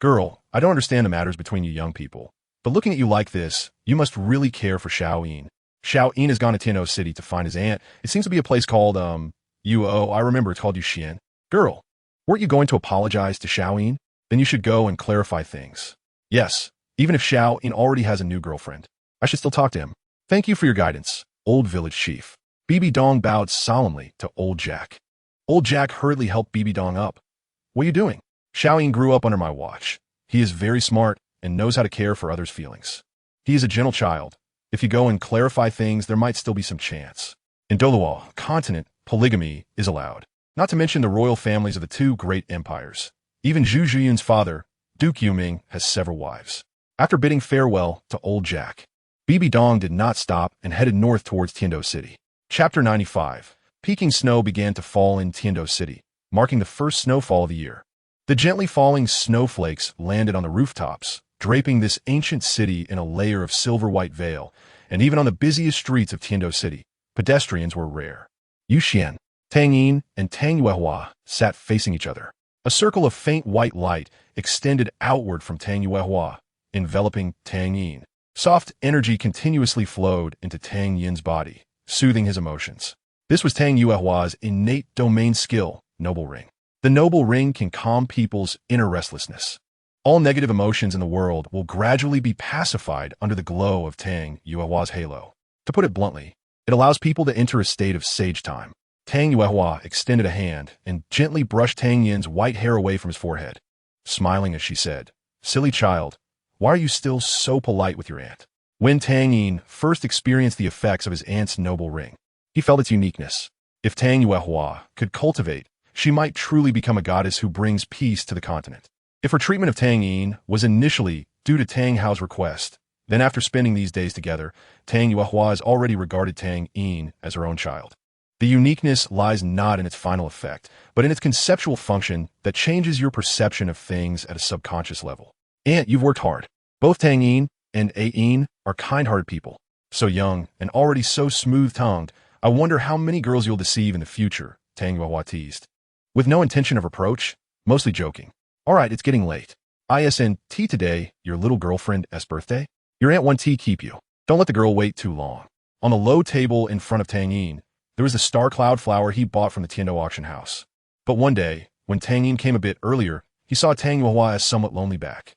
Girl, I don't understand the matters between you young people. But looking at you like this, you must really care for Xiaoyin. Xiaoyin has gone to Tianzhou City to find his aunt. It seems to be a place called, I remember it's called Yuxian. Girl, weren't you going to apologize to Xiaoyin? Then you should go and clarify things. Yes, even if Xiaoyin already has a new girlfriend, I should still talk to him. Thank you for your guidance, old village chief. Bibi Dong bowed solemnly to old Jack. Old Jack hurriedly helped Bibi Dong up. What are you doing? Xiaoyin grew up under my watch. He is very smart and knows how to care for others' feelings. He is a gentle child. If you go and clarify things, there might still be some chance. In Douluo continent, polygamy is allowed. Not to mention the royal families of the two great empires. Even Zhu Zhiyun's father, Duke Yuming, has several wives. After bidding farewell to old Jack, Bibi Dong did not stop and headed north towards Tianzhou City. Chapter 95. Peaking snow began to fall in Tianzhou City, marking the first snowfall of the year. The gently falling snowflakes landed on the rooftops, draping this ancient city in a layer of silver-white veil, and even on the busiest streets of Tianzhou City, pedestrians were rare. Yuxian, Tang Yin, and Tang Yuehua sat facing each other. A circle of faint white light extended outward from Tang Yuehua, enveloping Tang Yin. Soft energy continuously flowed into Tang Yin's body, soothing his emotions. This was Tang Yuehua's innate domain skill, Noble Ring. The Noble Ring can calm people's inner restlessness. All negative emotions in the world will gradually be pacified under the glow of Tang Yuehua's halo. To put it bluntly, it allows people to enter a state of sage time. Tang Yuehua extended a hand and gently brushed Tang Yin's white hair away from his forehead, smiling as she said, "Silly child, why are you still so polite with your aunt?" When Tang Yin first experienced the effects of his aunt's noble ring, he felt its uniqueness. If Tang Yuehua could cultivate, she might truly become a goddess who brings peace to the continent. If her treatment of Tang Yin was initially due to Tang Hao's request, then after spending these days together, Tang Yuehua has already regarded Tang Yin as her own child. The uniqueness lies not in its final effect, but in its conceptual function that changes your perception of things at a subconscious level. Aunt, you've worked hard. Both Tang Yin and A Yin are kind-hearted people. So young and already so smooth-tongued, I wonder how many girls you'll deceive in the future, Tang Yuehua teased. With no intention of reproach, mostly joking. All right, it's getting late. ISNT today, your little girlfriend's birthday? Your Aunt wants tea keep you. Don't let the girl wait too long. On the low table in front of Tang Yin, there was the star cloud flower he bought from the Tianzhou auction house. But one day, when Tang Yin came a bit earlier, he saw Tang Yuehua as somewhat lonely back.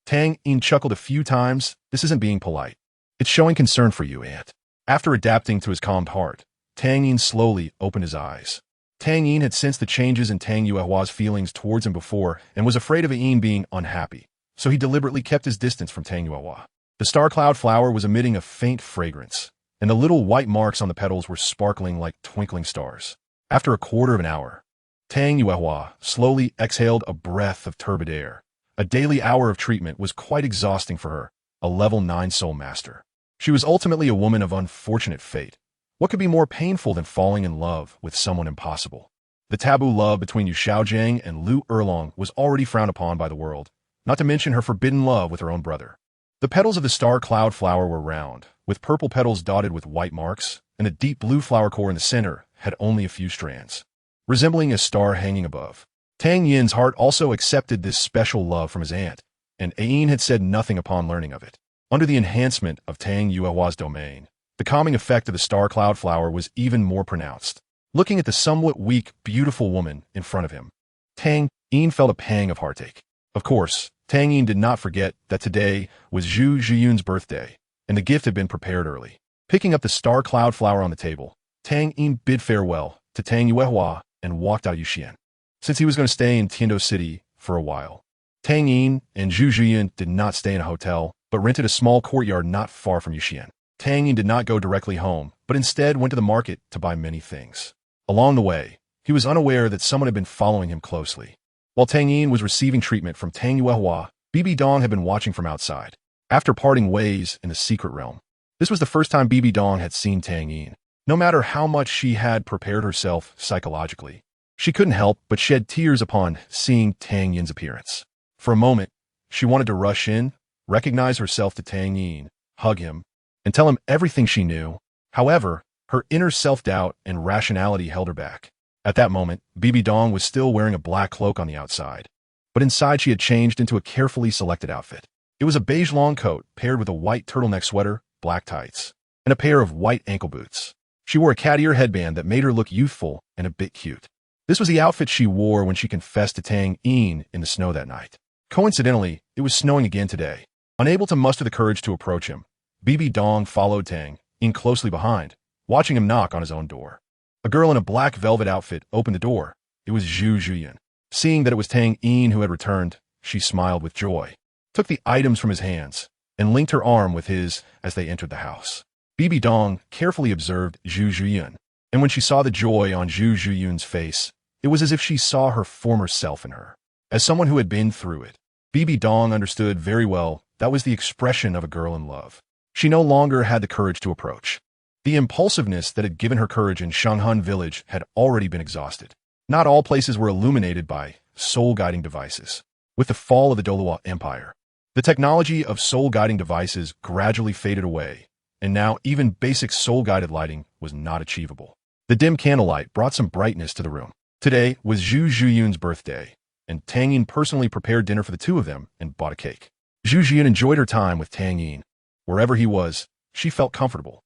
Tang Yin chuckled a few times. This isn't being polite. It's showing concern for you, aunt. After adapting to his calmed heart, Tang Yin slowly opened his eyes. Tang Yin had sensed the changes in Tang Yuehua's feelings towards him before and was afraid of Yin being unhappy, so he deliberately kept his distance from Tang Yuehua. The star-cloud flower was emitting a faint fragrance, and the little white marks on the petals were sparkling like twinkling stars. After a quarter of an hour, Tang Yuehua slowly exhaled a breath of turbid air. A daily hour of treatment was quite exhausting for her, a level 9 soul master. She was ultimately a woman of unfortunate fate. What could be more painful than falling in love with someone impossible? The taboo love between Yu Xiaojiang and Lu Erlong was already frowned upon by the world, not to mention her forbidden love with her own brother. The petals of the star-cloud flower were round, with purple petals dotted with white marks, and the deep blue flower core in the center had only a few strands, resembling a star hanging above. Tang Yin's heart also accepted this special love from his aunt, and Yin had said nothing upon learning of it. Under the enhancement of Tang Yuehua's domain, the calming effect of the star-cloud flower was even more pronounced. Looking at the somewhat weak, beautiful woman in front of him, Tang Yin felt a pang of heartache. Of course, Tang Yin did not forget that today was Zhu Zhiyun's birthday, and the gift had been prepared early. Picking up the star-cloud flower on the table, Tang Yin bid farewell to Tang Yuehua and walked out of Yuxian. Since he was going to stay in Tiando City for a while, Tang Yin and Zhu Zhiyan did not stay in a hotel, but rented a small courtyard not far from Yuxian. Tang Yin did not go directly home, but instead went to the market to buy many things. Along the way, he was unaware that someone had been following him closely. While Tang Yin was receiving treatment from Tang Yuehua, Bibi Dong had been watching from outside. After parting ways in the secret realm, this was the first time Bibi Dong had seen Tang Yin. No matter how much she had prepared herself psychologically, she couldn't help but shed tears upon seeing Tang Yin's appearance. For a moment, she wanted to rush in, recognize herself to Tang Yin, hug him, and tell him everything she knew. However, her inner self-doubt and rationality held her back. At that moment, Bibi Dong was still wearing a black cloak on the outside, but inside she had changed into a carefully selected outfit. It was a beige long coat paired with a white turtleneck sweater, black tights, and a pair of white ankle boots. She wore a cat ear headband that made her look youthful and a bit cute. This was the outfit she wore when she confessed to Tang Yin in the snow that night. Coincidentally, it was snowing again today. Unable to muster the courage to approach him, Bibi Dong followed Tang Yin closely behind, watching him knock on his own door. A girl in a black velvet outfit opened the door. It was Zhu Zhiyan. Seeing that it was Tang Yin who had returned, she smiled with joy, took the items from his hands, and linked her arm with his as they entered the house. Bibi Dong carefully observed Zhu Zhiyan, and when she saw the joy on Zhu Zhiyun's face, it was as if she saw her former self in her. As someone who had been through it, Bibi Dong understood very well that was the expression of a girl in love. She no longer had the courage to approach. The impulsiveness that had given her courage in Shanghan village had already been exhausted. Not all places were illuminated by soul-guiding devices. With the fall of the Douluo Empire, the technology of soul-guiding devices gradually faded away, and now even basic soul-guided lighting was not achievable. The dim candlelight brought some brightness to the room. Today was Zhu Zhiyun's birthday, and Tang Yin personally prepared dinner for the two of them and bought a cake. Zhu Zhiyan enjoyed her time with Tang Yin. Wherever he was, she felt comfortable.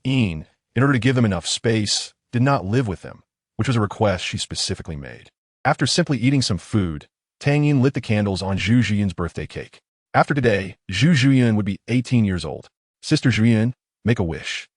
Yin, in order to give them enough space, did not live with them, which was a request she specifically made. After simply eating some food, Tang Yin lit the candles on Zhu Zhiyan's birthday cake. After today, Zhu Zhiyan would be 18 years old. Sister Zhiyan, make a wish.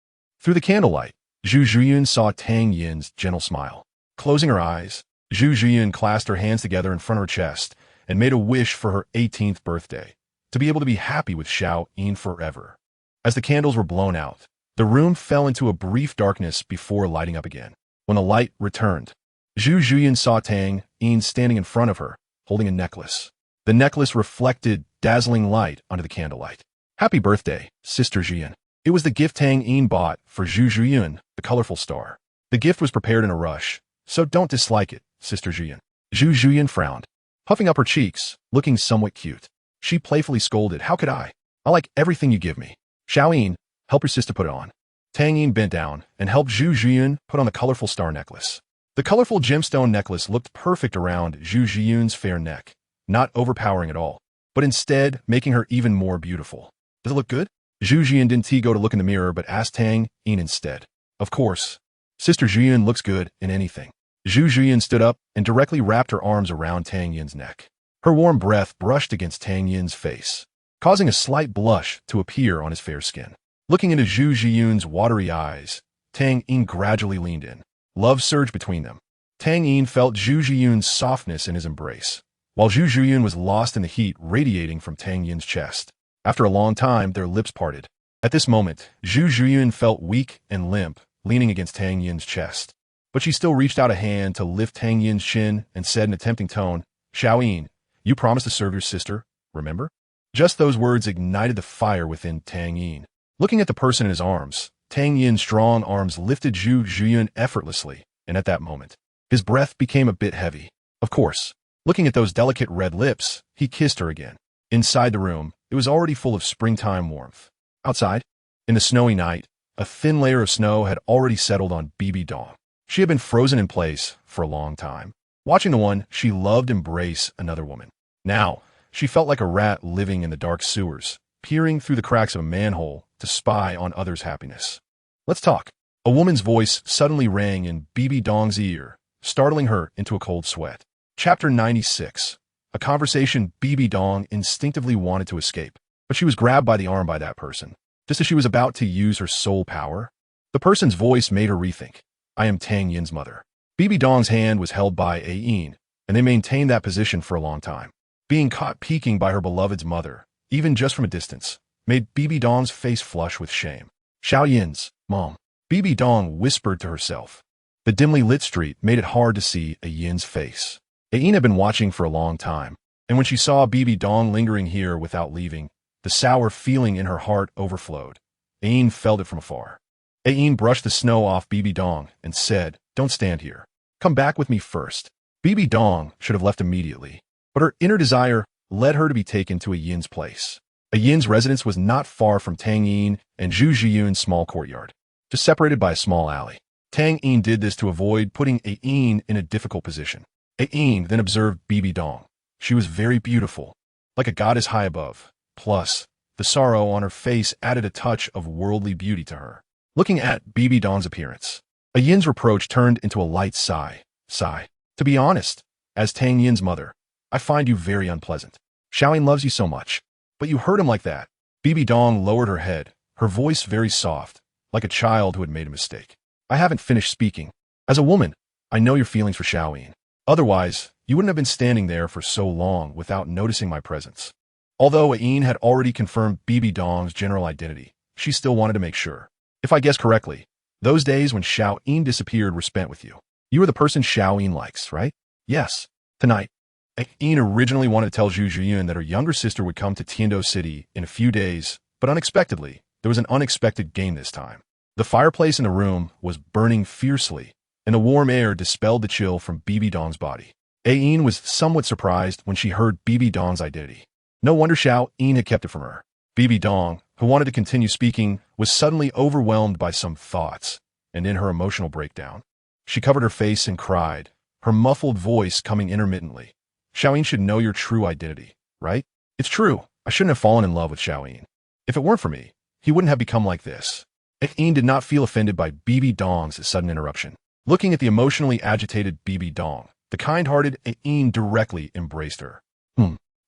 Through the candlelight, Zhu Zhiyan saw Tang Yin's gentle smile. Closing her eyes, Zhu Zhiyan clasped her hands together in front of her chest and made a wish for her 18th birthday, to be able to be happy with Xiao Yin forever. As the candles were blown out, the room fell into a brief darkness before lighting up again. When the light returned, Zhu Zhiyan saw Tang Yin standing in front of her, holding a necklace. The necklace reflected dazzling light under the candlelight. Happy birthday, Sister Zhiyan. It was the gift Tang Yin bought for Zhu Zhiyan, the colorful star. The gift was prepared in a rush, so don't dislike it, Sister Zhiyan. Zhu Zhiyan frowned, puffing up her cheeks, looking somewhat cute. She playfully scolded, how could I? I like everything you give me. Xiao Yin, help your sister put it on. Tang Yin bent down and helped Zhu Zhiyan put on the colorful star necklace. The colorful gemstone necklace looked perfect around Zhu Zhiyun's fair neck, not overpowering at all, but instead making her even more beautiful. Does it look good? Zhu Zhiyan didn't go to look in the mirror but asked Tang Yin instead. Of course. Sister Zhiyan looks good in anything. Zhu Zhuyan stood up and directly wrapped her arms around Tang Yin's neck. Her warm breath brushed against Tang Yin's face, causing a slight blush to appear on his fair skin. Looking into Zhu Zhiyun's watery eyes, Tang Yin gradually leaned in. Love surged between them. Tang Yin felt Zhu Zhiyun's softness in his embrace, while Zhu Zhiyun was lost in the heat radiating from Tang Yin's chest. After a long time, their lips parted. At this moment, Zhu Zhiyun felt weak and limp, leaning against Tang Yin's chest. But she still reached out a hand to lift Tang Yin's chin and said in a tempting tone, "Xiaoyin, you promised to serve your sister, remember?" Just those words ignited the fire within Tang Yin. Looking at the person in his arms, Tang Yin's strong arms lifted Zhu Zhiyun effortlessly, and at that moment, his breath became a bit heavy. Of course, looking at those delicate red lips, he kissed her again. Inside the room, it was already full of springtime warmth. Outside, in the snowy night, a thin layer of snow had already settled on Bibi Dong. She had been frozen in place for a long time, watching the one she loved embrace another woman. Now, she felt like a rat living in the dark sewers, peering through the cracks of a manhole to spy on others' happiness. "Let's talk." A woman's voice suddenly rang in Bibi Dong's ear, startling her into a cold sweat. Chapter 96. A conversation Bibi Dong instinctively wanted to escape, but she was grabbed by the arm by that person, just as she was about to use her soul power. The person's voice made her rethink. "I am Tang Yin's mother." Bibi Dong's hand was held by A Yin, and they maintained that position for a long time. Being caught peeking by her beloved's mother, even just from a distance, made Bibi Dong's face flush with shame. "Xiaoyin's mom," Bibi Dong whispered to herself. The dimly lit street made it hard to see A Yin's face. A Yin had been watching for a long time, and when she saw Bibi Dong lingering here without leaving, the sour feeling in her heart overflowed. A Yin felt it from afar. A Yin brushed the snow off Bibi Dong and said, "Don't stand here. Come back with me first." Bibi Dong should have left immediately, but her inner desire led her to be taken to A Yin's place. A Yin's residence was not far from Tang Yin and Zhu Zhiyun's small courtyard, just separated by a small alley. Tang Yin did this to avoid putting A Yin in a difficult position. A Yin then observed Bibi Dong. She was very beautiful, like a goddess high above. Plus, the sorrow on her face added a touch of worldly beauty to her. Looking at Bibi Dong's appearance, A Yin's reproach turned into a light sigh. "To be honest, as Tang Yin's mother, I find you very unpleasant. Xiaoyin loves you so much, but you hurt him like that." Bibi Dong lowered her head, her voice very soft, like a child who had made a mistake. "I haven't finished speaking. As a woman, I know your feelings for Xiaoyin. Otherwise, you wouldn't have been standing there for so long without noticing my presence." Although A Yin had already confirmed Bibi Dong's general identity, she still wanted to make sure. "If I guess correctly, those days when Xiaoyin disappeared were spent with you. You are the person Xiaoyin likes, right?" "Yes. Tonight." A Yin originally wanted to tell Zhu Zhiyun that her younger sister would come to Tiando City in a few days, but unexpectedly, there was an unexpected game this time. The fireplace in the room was burning fiercely, and the warm air dispelled the chill from Bibi Dong's body. A Yin was somewhat surprised when she heard Bibi Dong's identity. No wonder Xiaoyin had kept it from her. Bibi Dong, who wanted to continue speaking, was suddenly overwhelmed by some thoughts, and in her emotional breakdown, she covered her face and cried, her muffled voice coming intermittently. "Xiaoyin should know your true identity, right? It's true, I shouldn't have fallen in love with Xiaoyin. If it weren't for me, he wouldn't have become like this." A Yin did not feel offended by Bibi Dong's sudden interruption. Looking at the emotionally agitated Bibi Dong, the kind-hearted A Yin directly embraced her.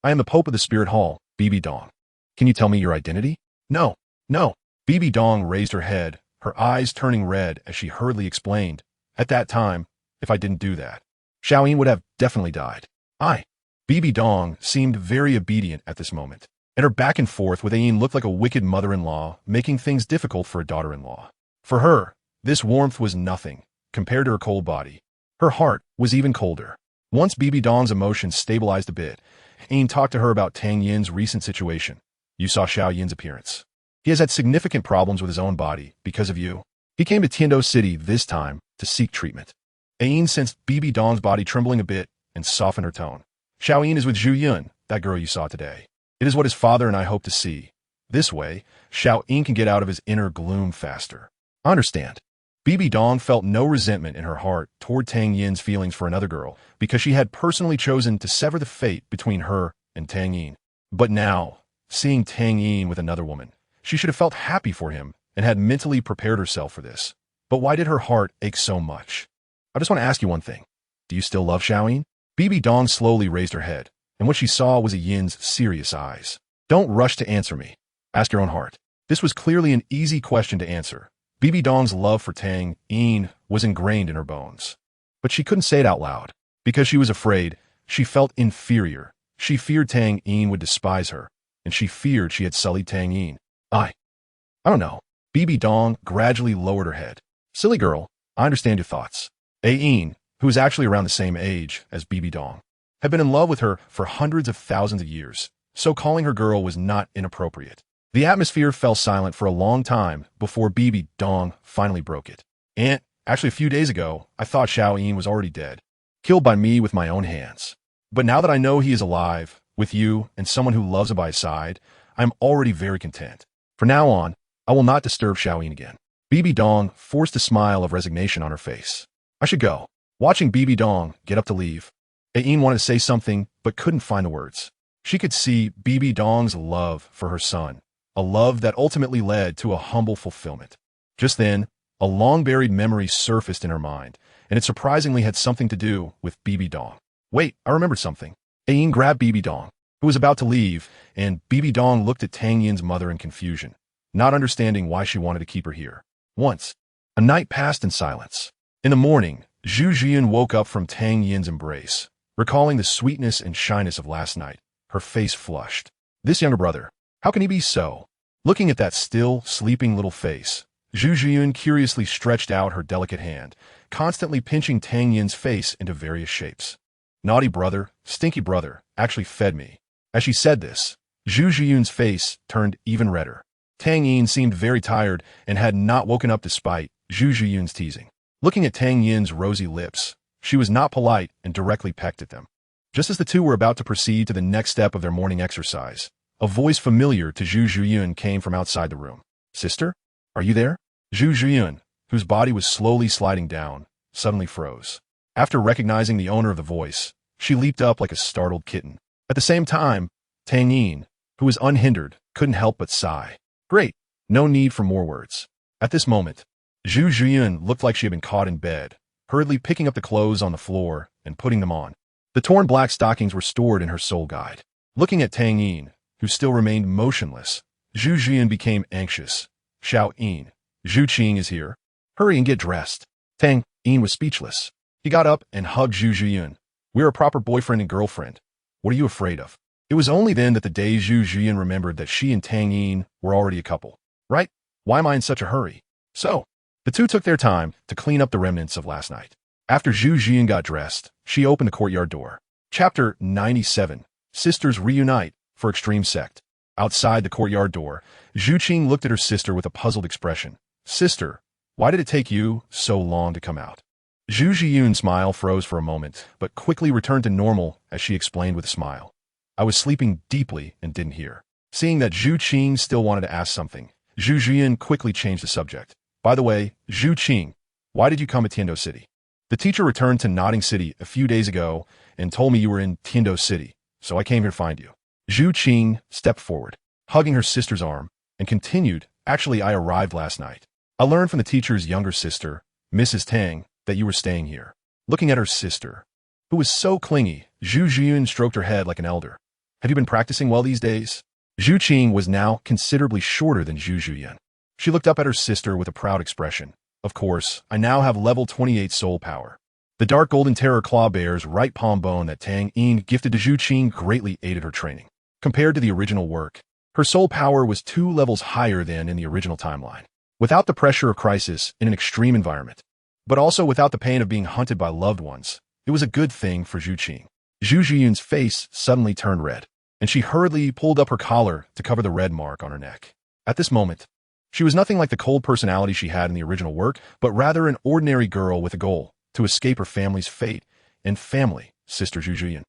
"I am the Pope of the Spirit Hall, Bibi Dong. Can you tell me your identity?" No. Bibi Dong raised her head, her eyes turning red as she hurriedly explained. "At that time, if I didn't do that, Xiaoyin would have definitely died." Bibi Dong seemed very obedient at this moment, and her back and forth with A Yin looked like a wicked mother-in-law, making things difficult for a daughter-in-law. For her, this warmth was nothing compared to her cold body. Her heart was even colder. Once Bibi Dong's emotions stabilized a bit, A Yin talked to her about Tang Yin's recent situation. "You saw Xiaoyin's appearance. He has had significant problems with his own body because of you. He came to Tiando City this time to seek treatment." A Yin sensed Bibi Dong's body trembling a bit and softened her tone. "Xiaoyin is with Zhu Yun, that girl you saw today. It is what his father and I hope to see. This way, Xiaoyin can get out of his inner gloom faster." "I understand." Bibi Dong felt no resentment in her heart toward Tang Yin's feelings for another girl because she had personally chosen to sever the fate between her and Tang Yin. But now, seeing Tang Yin with another woman, she should have felt happy for him and had mentally prepared herself for this. But why did her heart ache so much? I just want to ask you one thing. Do you still love Xiaoyin? Bibi Dong slowly raised her head, and what she saw was a Yin's serious eyes. Don't rush to answer me. Ask your own heart. This was clearly an easy question to answer. Bibi Dong's love for Tang Yin was ingrained in her bones. But she couldn't say it out loud. Because she was afraid, she felt inferior. She feared Tang Yin would despise her, and she feared she had sullied Tang Yin. I don't know. Bibi Dong gradually lowered her head. Silly girl, I understand your thoughts. Yin, who was actually around the same age as Bibi Dong, had been in love with her for hundreds of thousands of years, so calling her girl was not inappropriate. The atmosphere fell silent for a long time before Bibi Dong finally broke it. And, actually a few days ago, I thought Xiaoyin was already dead, killed by me with my own hands. But now that I know he is alive, with you and someone who loves him by his side, I am already very content. From now on, I will not disturb Xiaoyin again. Bibi Dong forced a smile of resignation on her face. I should go. Watching Bibi Dong get up to leave, Yin wanted to say something but couldn't find the words. She could see Bibi Dong's love for her son, a love that ultimately led to a humble fulfillment. Just then, a long-buried memory surfaced in her mind, and it surprisingly had something to do with Bibi Dong. Wait, I remembered something. Yin grabbed Bibi Dong, who was about to leave, and Bibi Dong looked at Tang Yin's mother in confusion, not understanding why she wanted to keep her here. Once, a night passed in silence. In the morning, Zhu Zhiyun woke up from Tang Yin's embrace, recalling the sweetness and shyness of last night. Her face flushed. This younger brother, how can he be so? Looking at that still, sleeping little face, Zhu Zhiyun curiously stretched out her delicate hand, constantly pinching Tang Yin's face into various shapes. Naughty brother, stinky brother, actually fed me. As she said this, Zhu Zhiyun's face turned even redder. Tang Yin seemed very tired and had not woken up despite Zhu Zhiyun's teasing. Looking at Tang Yin's rosy lips, she was not polite and directly pecked at them. Just as the two were about to proceed to the next step of their morning exercise, a voice familiar to Zhu Zhiyun came from outside the room. Sister? Are you there? Zhu Zhiyun, whose body was slowly sliding down, suddenly froze. After recognizing the owner of the voice, she leaped up like a startled kitten. At the same time, Tang Yin, who was unhindered, couldn't help but sigh. Great, no need for more words. At this moment, Zhu Zhiyun looked like she had been caught in bed, hurriedly picking up the clothes on the floor and putting them on. The torn black stockings were stored in her soul guide. Looking at Tang Yin, who still remained motionless, Zhu Zhiyun became anxious. Xiaoyin, Zhu Qing is here. Hurry and get dressed. Tang Yin was speechless. He got up and hugged Zhu Zhiyun. We're a proper boyfriend and girlfriend. What are you afraid of? It was only then that the day Zhu Zhiyun remembered that she and Tang Yin were already a couple. Right? Why am I in such a hurry? So, the two took their time to clean up the remnants of last night. After Zhu Zhiyun got dressed, she opened the courtyard door. Chapter 97. Sisters Reunite for Extreme Sect. Outside the courtyard door, Zhu Qing looked at her sister with a puzzled expression. Sister, why did it take you so long to come out? Zhu Zhiyun's smile froze for a moment, but quickly returned to normal as she explained with a smile. I was sleeping deeply and didn't hear. Seeing that Zhu Qing still wanted to ask something, Zhu Zhiyun quickly changed the subject. By the way, Zhu Qing, why did you come to Tiando City? The teacher returned to Nodding City a few days ago and told me you were in Tiando City, so I came here to find you. Zhu Qing stepped forward, hugging her sister's arm, and continued, actually I arrived last night. I learned from the teacher's younger sister, Mrs. Tang, that you were staying here. Looking at her sister, who was so clingy, Zhu Zhiyun stroked her head like an elder. Have you been practicing well these days? Zhu Qing was now considerably shorter than Zhu Zhiyun. She looked up at her sister with a proud expression. Of course, I now have level 28 soul power. The dark golden terror claw bear's right palm bone that Tang Yin gifted to Zhu Qing greatly aided her training. Compared to the original work, her soul power was 2 levels higher than in the original timeline. Without the pressure of crisis in an extreme environment, but also without the pain of being hunted by loved ones, it was a good thing for Zhu Qing. Zhu Zhiyun's face suddenly turned red, and she hurriedly pulled up her collar to cover the red mark on her neck. At this moment, she was nothing like the cold personality she had in the original work, but rather an ordinary girl with a goal, to escape her family's fate, and family, Sister Zhu Zhiyun.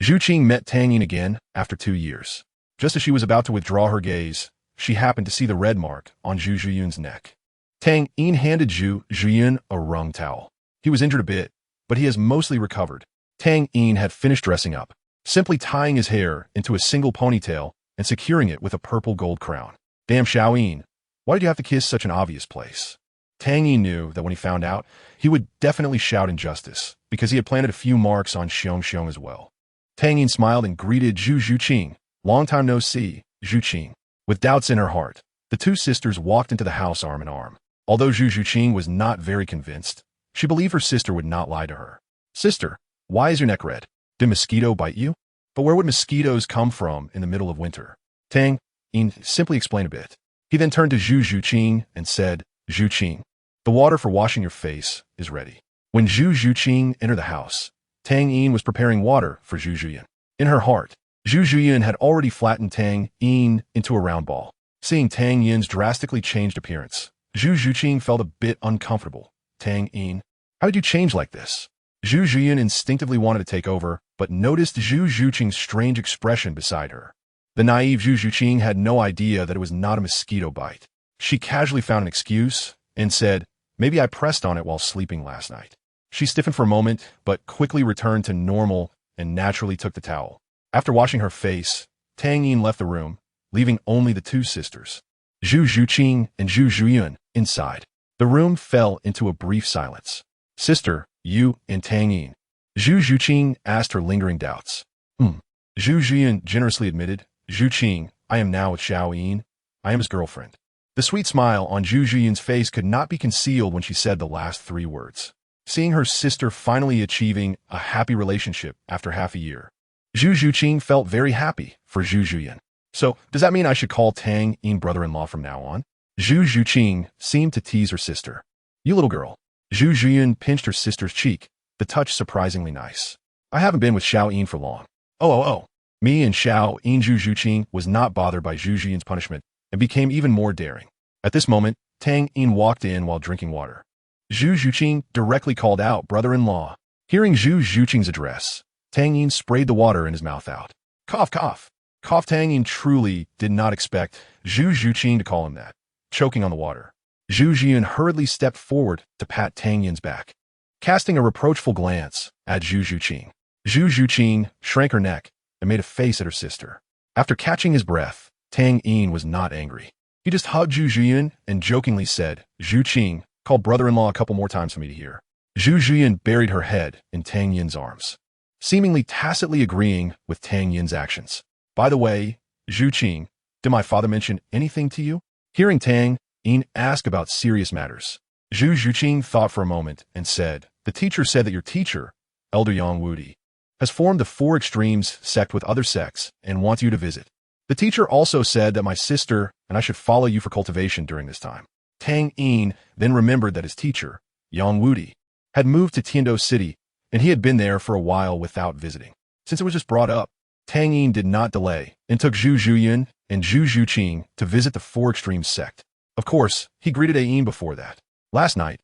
Zhu Qing met Tang Yin again after 2 years. Just as she was about to withdraw her gaze, she happened to see the red mark on Zhu Zhiyun's neck. Tang Yin handed Zhu Zhiyun a wrung towel. He was injured a bit, but he has mostly recovered. Tang Yin had finished dressing up, simply tying his hair into a single ponytail and securing it with a purple gold crown. Damn Xiaoyin, why did you have to kiss such an obvious place? Tang Yin knew that when he found out, he would definitely shout injustice, because he had planted a few marks on Xiong Xiong as well. Tang Yin smiled and greeted Zhu Zhuqing. Long time no see, Zhuqing. With doubts in her heart, the two sisters walked into the house arm in arm. Although Zhu Zhuqing was not very convinced, she believed her sister would not lie to her. Sister, why is your neck red? Did mosquito bite you? But where would mosquitoes come from in the middle of winter? Tang Yin simply explained a bit. He then turned to Zhu Zhuqing and said, Zhuqing, the water for washing your face is ready. When Zhu Zhuqing entered the house, Tang Yin was preparing water for Zhu Zhuyin. In her heart, Zhu Zhuyin had already flattened Tang Yin into a round ball. Seeing Tang Yin's drastically changed appearance, Zhu Zhuqing felt a bit uncomfortable. Tang Yin, how did you change like this? Zhu Zhuyin instinctively wanted to take over, but noticed Zhu Zhuqing's strange expression beside her. The naive Zhu Zhuqing had no idea that it was not a mosquito bite. She casually found an excuse and said, maybe I pressed on it while sleeping last night. She stiffened for a moment, but quickly returned to normal and naturally took the towel. After washing her face, Tang Yin left the room, leaving only the two sisters, Zhu Zhuqing and Zhu Zhuyin, inside. The room fell into a brief silence. Sister, you and Tang Yin. Zhu Zhuqing asked her lingering doubts. Zhu Zhuyin generously admitted, Zhuqing, I am now with Xiao Yin. I am his girlfriend. The sweet smile on Zhu Zhuyin's face could not be concealed when she said the last three words. Seeing her sister finally achieving a happy relationship after half a year, Zhu Zhuqing felt very happy for Zhu Zhuyin. So, does that mean I should call Tang Yin brother-in-law from now on? Zhu Zhuqing seemed to tease her sister. You little girl. Zhu Zhuyin pinched her sister's cheek, the touch surprisingly nice. I haven't been with Xiao Yin for long. Oh. Me and Xiao Yin. Zhu Zhuqing was not bothered by Zhu Zhuyin's punishment and became even more daring. At this moment, Tang Yin walked in while drinking water. Zhu Zhuqing directly called out brother-in-law. Hearing Zhu Zhuqing's address, Tang Yin sprayed the water in his mouth out. Cough, cough. Cough. Tang Yin truly did not expect Zhu Zhuqing to call him that. Choking on the water, Zhu Zhuyin hurriedly stepped forward to pat Tang Yin's back, casting a reproachful glance at Zhu Zhuqing. Zhu Zhuqing shrank her neck and made a face at her sister. After catching his breath, Tang Yin was not angry. He just hugged Zhu Zhuyin and jokingly said, Zhuqing, call brother-in-law a couple more times for me to hear. Zhu Zhuyin buried her head in Tang Yin's arms, seemingly tacitly agreeing with Tang Yin's actions. By the way, Zhuqing, did my father mention anything to you? Hearing Tang Yin ask about serious matters, Zhu Zhuqing thought for a moment and said, the teacher said that your teacher, Elder Yang Wudi, has formed the Four Extremes sect with other sects and wants you to visit. The teacher also said that my sister and I should follow you for cultivation during this time. Tang Yin then remembered that his teacher, Yang Wudi, had moved to Tiando City and he had been there for a while without visiting. Since it was just brought up, Tang Yin did not delay and took Zhu Zhuyin and Zhu Zhuqing to visit the Four Extremes sect. Of course, he greeted Ayin before that. Last night,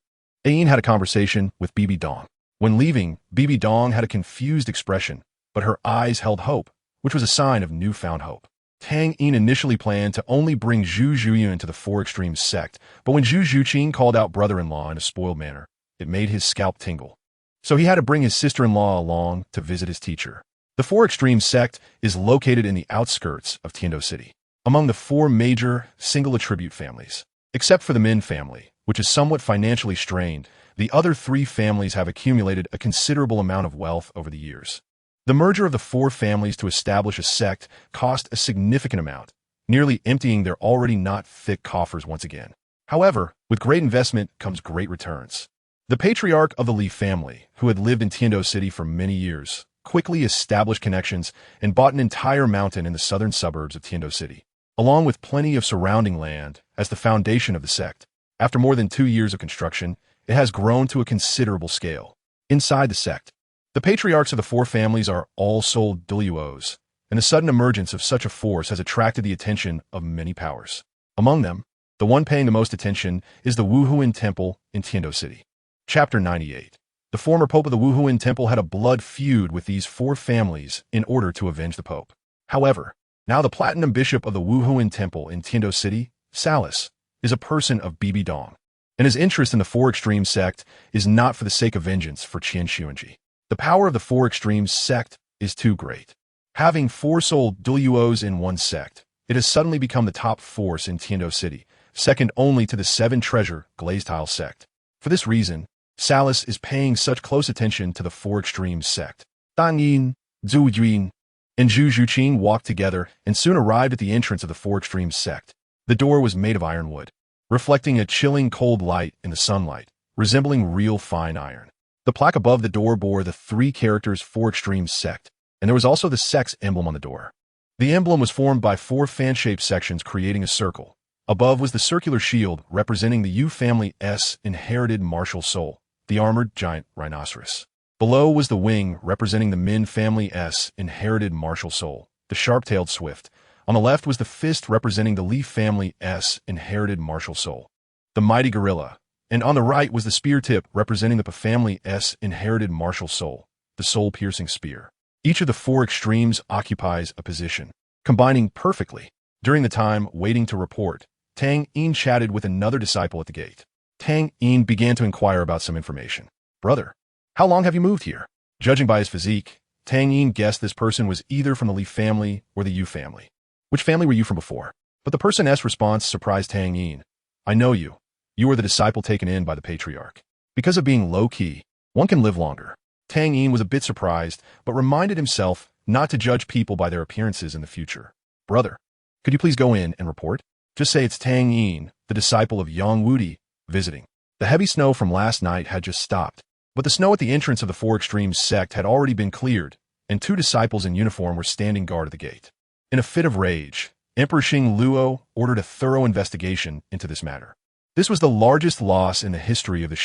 Ayin had a conversation with Bibi Dong. When leaving, Bibi Dong had a confused expression, but her eyes held hope, which was a sign of newfound hope. Tang Yin initially planned to only bring Zhu Zhuyin to the Four Extremes sect, but when Zhu Zhuqing called out brother-in-law in a spoiled manner, it made his scalp tingle. So he had to bring his sister-in-law along to visit his teacher. The Four Extremes sect is located in the outskirts of Tiando City, among the four major single attribute families. Except for the Min family, which is somewhat financially strained, the other three families have accumulated a considerable amount of wealth over the years. The merger of the four families to establish a sect cost a significant amount, nearly emptying their already not thick coffers once again. However, with great investment comes great returns. The patriarch of the Li family, who had lived in Tiando City for many years, quickly established connections and bought an entire mountain in the southern suburbs of Tiando City, along with plenty of surrounding land as the foundation of the sect. After more than 2 years of construction, it has grown to a considerable scale. Inside the sect, the patriarchs of the four families are all sold Douluos, and the sudden emergence of such a force has attracted the attention of many powers. Among them, the one paying the most attention is the Wuhuan Temple in Tiando City. Chapter 98. The former pope of the Wuhuan Temple had a blood feud with these four families in order to avenge the pope. However, now the platinum bishop of the Wuhuan Temple in Tiando City, Salis, is a person of Bibi Dong, and his interest in the Four Extremes sect is not for the sake of vengeance for Qian Xuanji. The power of the Four Extremes sect is too great. Having four sold Douluos in one sect, it has suddenly become the top force in Tiando City, second only to the seven treasure glazed tile sect. For this reason, Salas is paying such close attention to the four extremes sect. Dan Yin, Zhu Yuan, and Zhu Zhuqing walked together and soon arrived at the entrance of the four extremes sect. The door was made of ironwood, reflecting a chilling cold light in the sunlight, resembling real fine iron. The plaque above the door bore the three characters four extremes sect, and there was also the sect's emblem on the door. The emblem was formed by four fan-shaped sections creating a circle. Above was the circular shield representing the Yu family's inherited martial soul, the armored giant rhinoceros. Below was the wing representing the Min family's inherited martial soul, the sharp-tailed swift. On the left was the fist representing the Li family's inherited martial soul, the mighty gorilla. And on the right was the spear tip representing the Pa family's inherited martial soul, the soul-piercing spear. Each of the four extremes occupies a position, combining perfectly. During the time waiting to report, Tang Yin chatted with another disciple at the gate. Tang Yin began to inquire about some information. Brother, how long have you moved here? Judging by his physique, Tang Yin guessed this person was either from the Li family or the Yu family. Which family were you from before? But the person's response surprised Tang Yin. I know you. You are the disciple taken in by the patriarch. Because of being low-key, one can live longer. Tang Yin was a bit surprised, but reminded himself not to judge people by their appearances in the future. Brother, could you please go in and report? Just say it's Tang Yin, the disciple of Yang Wudi, visiting. The heavy snow from last night had just stopped, but the snow at the entrance of the Four Extremes sect had already been cleared, and two disciples in uniform were standing guard at the gate. In a fit of rage, Emperor Luo ordered a thorough investigation into this matter. This was the largest loss in the history of the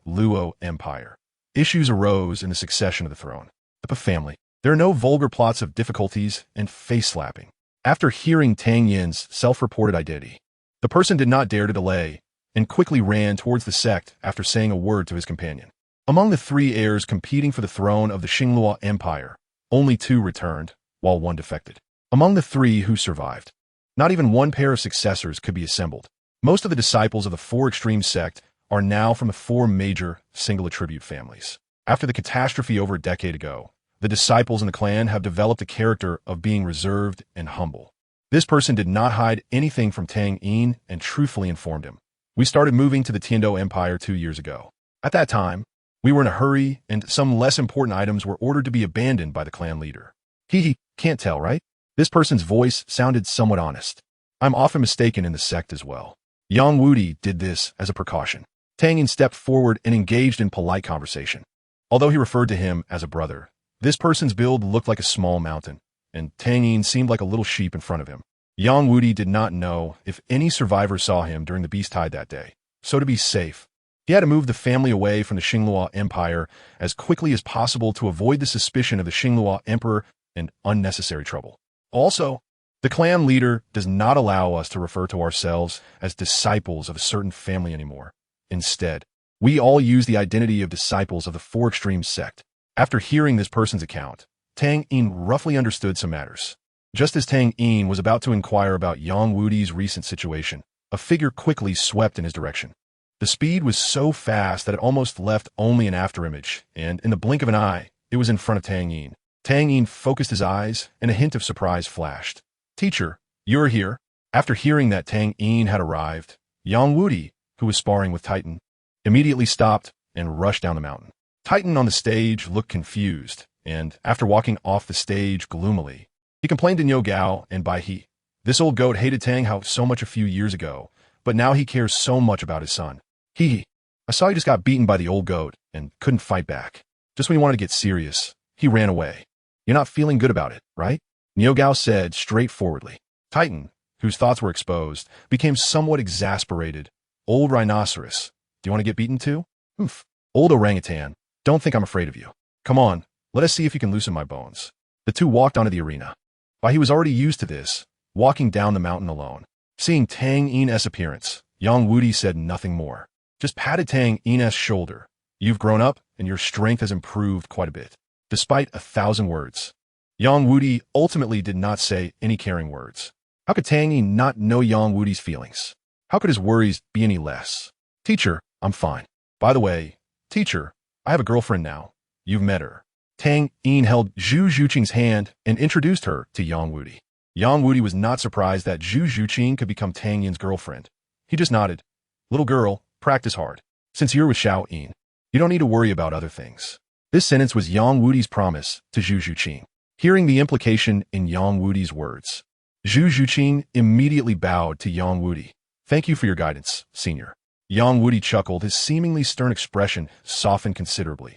Luo Empire. Issues arose in the succession of the throne. The Pa family. There are no vulgar plots of difficulties and face-slapping. After hearing Tang Yin's self-reported identity, the person did not dare to delay and quickly ran towards the sect after saying a word to his companion. Among the three heirs competing for the throne of the Luo Empire, only two returned, while one defected. Among the three who survived, not even one pair of successors could be assembled. Most of the disciples of the Four Extreme sect are now from the four major single attribute families. After the catastrophe over a decade ago, the disciples in the clan have developed a character of being reserved and humble. This person did not hide anything from Tang Yin and truthfully informed him. We started moving to the Tiando Empire 2 years ago. At that time, we were in a hurry and some less important items were ordered to be abandoned by the clan leader. He can't tell, right? This person's voice sounded somewhat honest. I'm often mistaken in the sect as well. Yang Wudi did this as a precaution. Tang Yin stepped forward and engaged in polite conversation. Although he referred to him as a brother, this person's build looked like a small mountain, and Tang Yin seemed like a little sheep in front of him. Yang Wudi did not know if any survivors saw him during the beast tide that day, so to be safe, he had to move the family away from the Luo Empire as quickly as possible to avoid the suspicion of the Luo Emperor and unnecessary trouble. Also, the clan leader does not allow us to refer to ourselves as disciples of a certain family anymore. Instead, we all use the identity of disciples of the Four Extremes sect. After hearing this person's account, Tang Yin roughly understood some matters. Just as Tang Yin was about to inquire about Yang Wudi's recent situation, a figure quickly swept in his direction. The speed was so fast that it almost left only an afterimage, and in the blink of an eye, it was in front of Tang Yin. Tang Yin focused his eyes, and a hint of surprise flashed. Teacher, you're here. After hearing that Tang Yin had arrived, Yang Wudi, who was sparring with Titan, immediately stopped and rushed down the mountain. Titan on the stage looked confused, and after walking off the stage gloomily, he complained to Niu Gao and Bai He. This old goat hated Tang Hao so much a few years ago, but now he cares so much about his son. I saw you just got beaten by the old goat and couldn't fight back. Just when you wanted to get serious, he ran away. You're not feeling good about it, right? Niu Gao said straightforwardly. Titan, whose thoughts were exposed, became somewhat exasperated. Old rhinoceros, do you want to get beaten too? Oof. Old orangutan, don't think I'm afraid of you. Come on, let us see if you can loosen my bones. The two walked onto the arena. Bai He was already used to this, walking down the mountain alone. Seeing Tang Yin's appearance, Yang Wudi said nothing more. Just patted Tang Yin's shoulder. You've grown up, and your strength has improved quite a bit. Despite 1,000 words, Yang Wudi ultimately did not say any caring words. How could Tang Yin not know Yang Wudi's feelings? How could his worries be any less? Teacher, I'm fine. By the way, teacher, I have a girlfriend now. You've met her. Tang Yin held Zhu Zhuqing's hand and introduced her to Yang Wudi. Yang Wudi was not surprised that Zhu Zhuqing could become Tang Yin's girlfriend. He just nodded. Little girl, practice hard. Since you're with Xiao Yin, you don't need to worry about other things. This sentence was Yang Wudi's promise to Zhu Zhuqing. Hearing the implication in Yang Wudi's words, Zhu Zhuqing immediately bowed to Yang Wudi. Thank you for your guidance, senior. Yang Wudi chuckled, his seemingly stern expression softened considerably.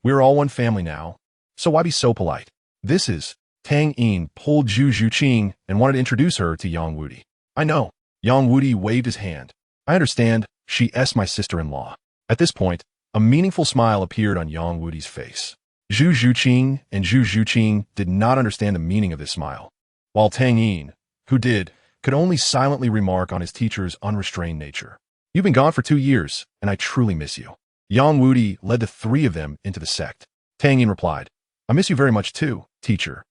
We're all one family now, so why be so polite? This is... Tang Yin pulled Zhu Zhuqing and wanted to introduce her to Yang Wudi. I know. Yang Wudi waved his hand. I understand, she's my sister-in-law. At this point, a meaningful smile appeared on Yang Wudi's face. Zhu Zhuqing and Zhu Zhuqing did not understand the meaning of this smile, while Tang Yin, who did, could only silently remark on his teacher's unrestrained nature. You've been gone for 2 years, and I truly miss you. Yang Wudi led the 3 of them into the sect. Tang Yin replied, I miss you very much too, teacher.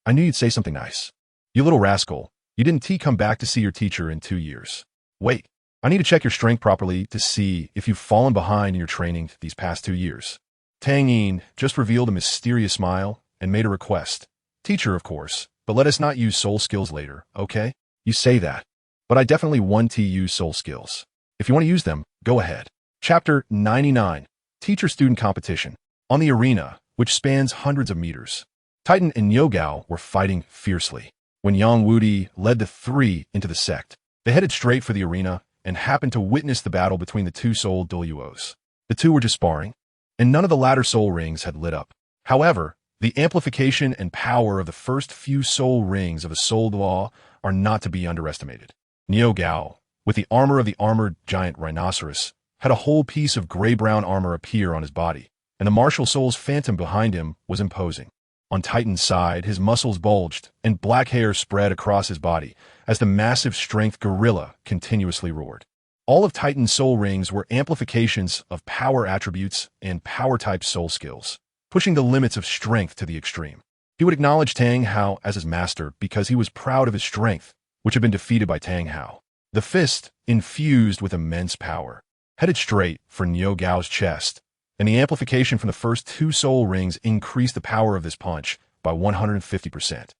I knew you'd say something nice. You little rascal, you didn't come back to see your teacher in 2 years. Wait, I need to check your strength properly to see if you've fallen behind in your training these past 2 years. Tang Yin just revealed a mysterious smile and made a request. Teacher, of course, but let us not use soul skills later, okay? You say that, but I definitely want to use soul skills. If you want to use them, go ahead. Chapter 99, Teacher-Student Competition. On the arena, which spans hundreds of meters, Titan and Niugao were fighting fiercely. When Yang Wudi led the 3 into the sect, they headed straight for the arena and happened to witness the battle between the 2 soul Douluos. The 2 were just sparring, and none of the latter soul rings had lit up. However, the amplification and power of the first few soul rings of a soul Duo are not to be underestimated. Niugao, with the armor of the armored giant rhinoceros, had a whole piece of gray-brown armor appear on his body, and the martial soul's phantom behind him was imposing. On Titan's side, his muscles bulged, and black hair spread across his body as the massive strength gorilla continuously roared. All of Titan's soul rings were amplifications of power attributes and power-type soul skills, pushing the limits of strength to the extreme. He would acknowledge Tang Hao as his master because he was proud of his strength, which had been defeated by Tang Hao. The fist, infused with immense power, headed straight for Niugao's chest, and the amplification from the first 2 soul rings increased the power of this punch by 150%.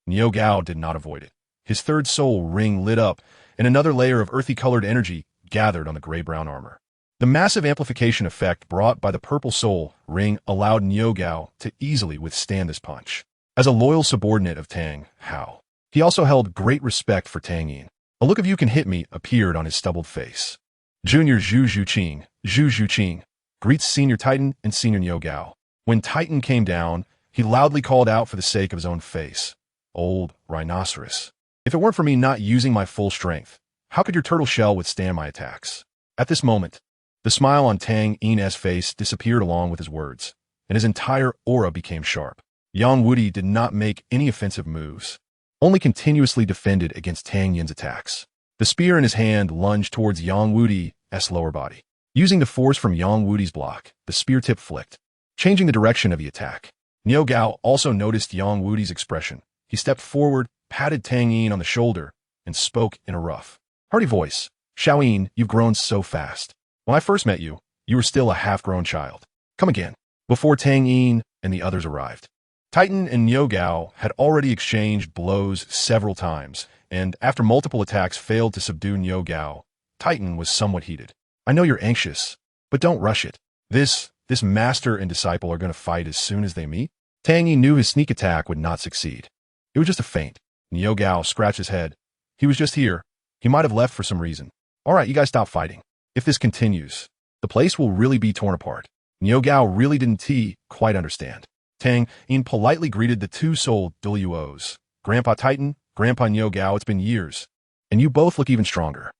Niugao did not avoid it. His 3rd soul ring lit up, and another layer of earthy-colored energy gathered on the gray-brown armor. The massive amplification effect brought by the purple soul ring allowed Niugao to easily withstand this punch. As a loyal subordinate of Tang Hao, he also held great respect for Tang Yin. A look of "you can hit me" appeared on his stubbled face. Junior Zhu Zhuqing, greets Senior Titan and Senior Niugao. When Titan came down, he loudly called out for the sake of his own face. Old rhinoceros. If it weren't for me not using my full strength, how could your turtle shell withstand my attacks? At this moment, the smile on Tang Yin's face disappeared along with his words, and his entire aura became sharp. Yang Wudi did not make any offensive moves, only continuously defended against Tang Yin's attacks. The spear in his hand lunged towards Yang Wudi's lower body. Using the force from Yang Wudi's block, the spear tip flicked, changing the direction of the attack. Niugao also noticed Yang Wudi's expression. He stepped forward, patted Tang Yin on the shoulder, and spoke in a rough, hearty voice. Xiao Yin, you've grown so fast. When I first met you, you were still a half-grown child. Come again. Before Tang Yin and the others arrived, Titan and Niugao had already exchanged blows several times, and after multiple attacks failed to subdue Niugao, Titan was somewhat heated. I know you're anxious, but don't rush it. This master and disciple are going to fight as soon as they meet. Tang Yin knew his sneak attack would not succeed. It was just a feint. Niugao scratched his head. He was just here. He might have left for some reason. All right, you guys stop fighting. If this continues, the place will really be torn apart. Niugao really didn't quite understand. Tang Yin politely greeted the 2 soul Douluos. Grandpa Titan, Grandpa Niugao, it's been years, and you both look even stronger.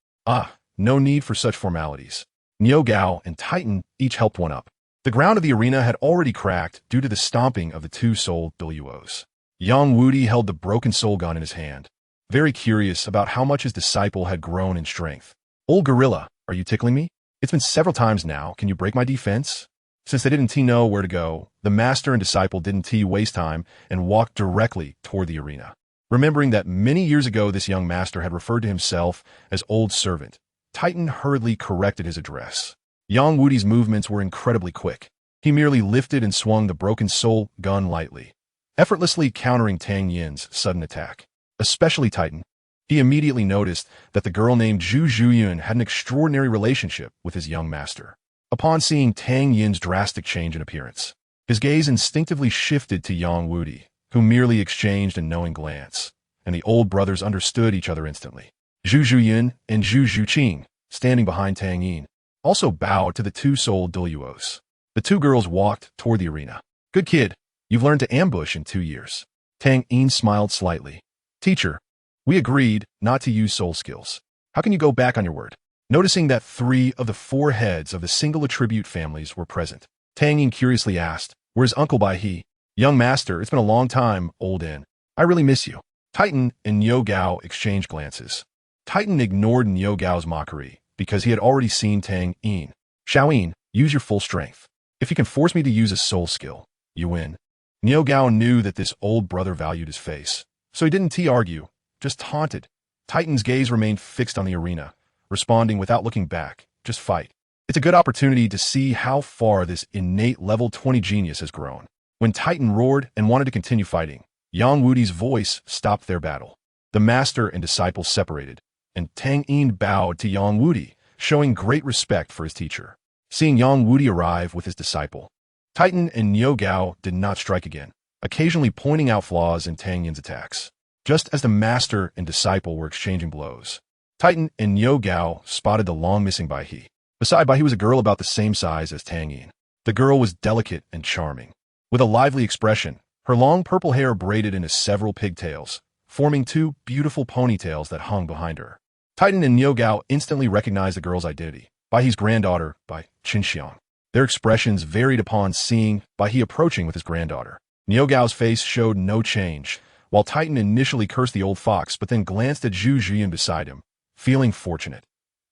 No need for such formalities. Niugao and Titan each helped one up. The ground of the arena had already cracked due to the stomping of the 2 soul Douluos. Yang Wudi held the broken soul gun in his hand, very curious about how much his disciple had grown in strength. Old gorilla, are you tickling me? It's been several times now. Can you break my defense? Since they didn't know where to go, the master and disciple didn't waste time and walked directly toward the arena. Remembering that many years ago this young master had referred to himself as old servant, Titan hurriedly corrected his address. Yang Wudi's movements were incredibly quick. He merely lifted and swung the broken soul gun lightly, effortlessly countering Tang Yin's sudden attack. Especially Titan. He immediately noticed that the girl named Zhu Zhuyun had an extraordinary relationship with his young master. Upon seeing Tang Yin's drastic change in appearance, his gaze instinctively shifted to Yang Wudi, who merely exchanged a knowing glance, and the old brothers understood each other instantly. Zhu Zhuyun and Zhu Zhuqing, standing behind Tang Yin, also bowed to the two soul Douluos. The two girls walked toward the arena. Good kid, you've learned to ambush in 2 years. Tang Yin smiled slightly. Teacher, we agreed not to use soul skills. How can you go back on your word? Noticing that 3 of the 4 heads of the single attribute families were present, Tang Yin curiously asked, where's Uncle Bai He? Young master, it's been a long time, old in. I really miss you. Titan and Niu Gao exchanged glances. Titan ignored Niu Gao's mockery because he had already seen Tang Yin. Xiaoyin, use your full strength. If you can force me to use a soul skill, you win. Niu Gao knew that this old brother valued his face, so he didn't argue, just taunted. Titan's gaze remained fixed on the arena, responding without looking back, just fight. It's a good opportunity to see how far this innate level 20 genius has grown. When Titan roared and wanted to continue fighting, Yang Wudi's voice stopped their battle. The master and disciple separated, and Tang Yin bowed to Yang Wudi, showing great respect for his teacher. Seeing Yang Wudi arrive with his disciple, Titan and Niu Gao did not strike again, occasionally pointing out flaws in Tang Yin's attacks. Just as the master and disciple were exchanging blows, Titan and Niu Gao spotted the long-missing Bai He. Beside Bai He was a girl about the same size as Tang Yin. The girl was delicate and charming. With a lively expression, her long purple hair braided into several pigtails, forming 2 beautiful ponytails that hung behind her. Titan and Niu Gao instantly recognized the girl's identity, Bai He's granddaughter, Bai Qinxiang. Their expressions varied upon seeing Bai He approaching with his granddaughter. Niu Gao's face showed no change, while Titan initially cursed the old fox but then glanced at Zhu Zhiyan beside him, feeling fortunate.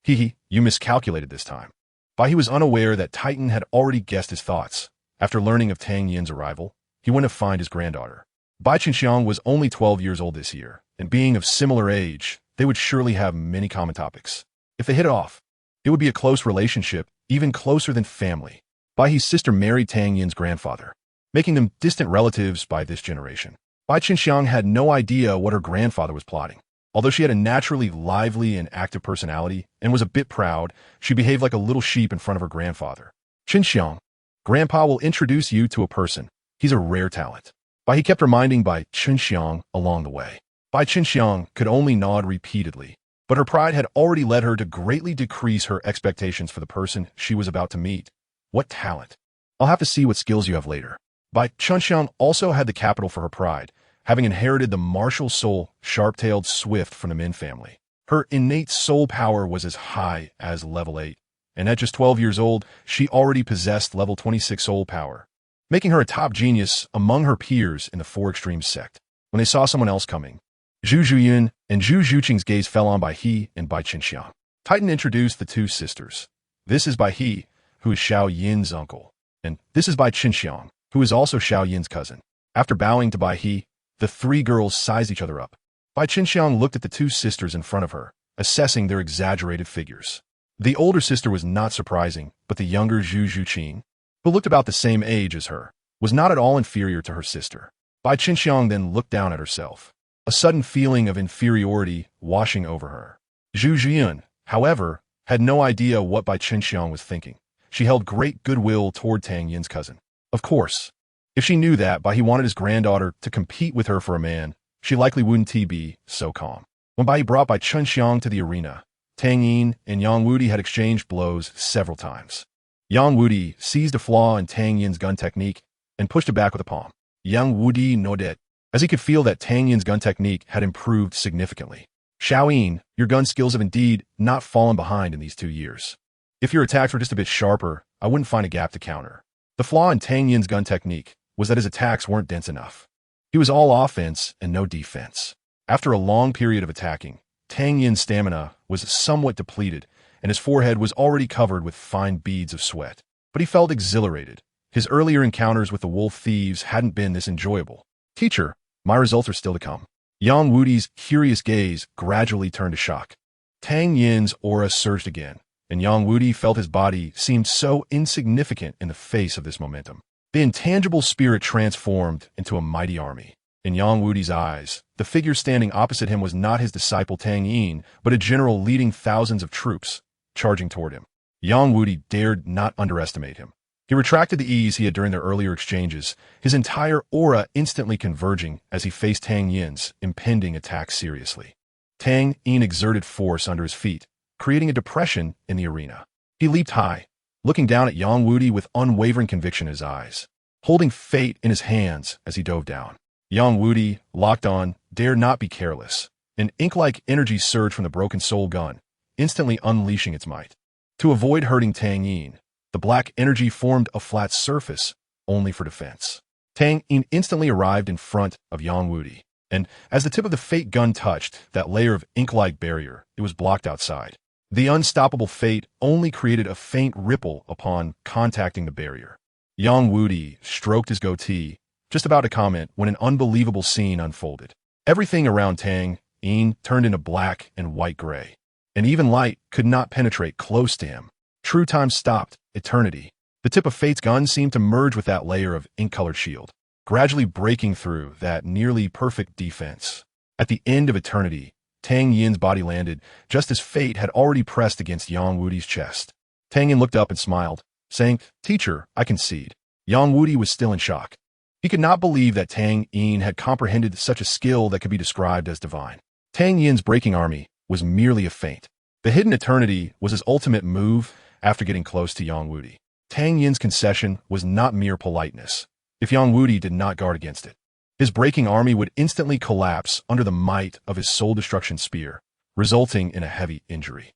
Hee, you miscalculated this time. Bai He was unaware that Titan had already guessed his thoughts. After learning of Tang Yin's arrival, he went to find his granddaughter. Bai Qinxiang was only 12 years old this year, and being of similar age, they would surely have many common topics. If they hit it off, it would be a close relationship, even closer than family. Bai He's sister married Tang Yin's grandfather, making them distant relatives by this generation. Bai Qinxiang had no idea what her grandfather was plotting. Although she had a naturally lively and active personality and was a bit proud, she behaved like a little sheep in front of her grandfather. Qinxiang, Grandpa will introduce you to a person. He's a rare talent. Bai He kept reminding Bai Qinxiang along the way. Bai Qinxiang could only nod repeatedly, but her pride had already led her to greatly decrease her expectations for the person she was about to meet. What talent! I'll have to see what skills you have later. Bai Qinxiang also had the capital for her pride, having inherited the martial soul, sharp-tailed swift from the Min family. Her innate soul power was as high as level 8, and at just 12 years old, she already possessed level 26 soul power, making her a top genius among her peers in the 4 Extremes sect. When they saw someone else coming, Zhu Zhuyan and Zhu Zhuqing's gaze fell on Bai He and Bai Qinxiang. Titan introduced the 2 sisters. This is Bai He, who is Xiao Yin's uncle, and this is Bai Qinxiang, who is also Xiao Yin's cousin. After bowing to Bai He, the 3 girls sized each other up. Bai Qinxiang looked at the 2 sisters in front of her, assessing their exaggerated figures. The older sister was not surprising, but the younger Zhu Zhuqing, who looked about the same age as her, was not at all inferior to her sister. Bai Qinxiang then looked down at herself, a sudden feeling of inferiority washing over her. Zhu Zhiyan, however, had no idea what Bai Qinxiang was thinking. She held great goodwill toward Tang Yin's cousin. Of course, if she knew that Bai He wanted his granddaughter to compete with her for a man, she likely wouldn't be so calm. When Bai He brought Bai Qinxiang to the arena, Tang Yin and Yang Wudi had exchanged blows several times. Yang Wudi seized a flaw in Tang Yin's gun technique and pushed it back with a palm. Yang Wudi nodded, as he could feel that Tang Yin's gun technique had improved significantly. Xiaoyin, your gun skills have indeed not fallen behind in these 2 years. If your attacks were just a bit sharper, I wouldn't find a gap to counter. The flaw in Tang Yin's gun technique was that his attacks weren't dense enough. He was all offense and no defense. After a long period of attacking, Tang Yin's stamina was somewhat depleted, and his forehead was already covered with fine beads of sweat. But he felt exhilarated. His earlier encounters with the wolf thieves hadn't been this enjoyable. Teacher, my results are still to come. Yang Wudi's curious gaze gradually turned to shock. Tang Yin's aura surged again, and Yang Wudi felt his body seemed so insignificant in the face of this momentum. The intangible spirit transformed into a mighty army. In Yang Wudi's eyes, the figure standing opposite him was not his disciple Tang Yin, but a general leading thousands of troops, charging toward him. Yang Wudi dared not underestimate him. He retracted the ease he had during their earlier exchanges, his entire aura instantly converging as he faced Tang Yin's impending attack seriously. Tang Yin exerted force under his feet, creating a depression in the arena. He leaped high, looking down at Yang Wudi with unwavering conviction in his eyes, holding fate in his hands as he dove down. Yang Wudi, locked on, dared not be careless. An ink-like energy surged from the broken soul gun, instantly unleashing its might. To avoid hurting Tang Yin, the black energy formed a flat surface, only for defense. Tang Yin instantly arrived in front of Yang Wudi, and as the tip of the fate gun touched that layer of ink-like barrier, it was blocked outside. The unstoppable fate only created a faint ripple upon contacting the barrier. Yang Wudi stroked his goatee, just about to comment when an unbelievable scene unfolded. Everything around Tang Yin turned into black and white gray, and even light could not penetrate close to him. True time stopped, eternity. The tip of fate's gun seemed to merge with that layer of ink-colored shield, gradually breaking through that nearly perfect defense. At the end of eternity, Tang Yin's body landed, just as fate had already pressed against Yang Wudi's chest. Tang Yin looked up and smiled, saying, "Teacher, I concede." Yang Wudi was still in shock. He could not believe that Tang Yin had comprehended such a skill that could be described as divine. Tang Yin's breaking army was merely a feint. The hidden eternity was his ultimate move after getting close to Yang Wudi. Tang Yin's concession was not mere politeness, if Yang Wudi did not guard against it. His breaking army would instantly collapse under the might of his soul-destruction spear, resulting in a heavy injury.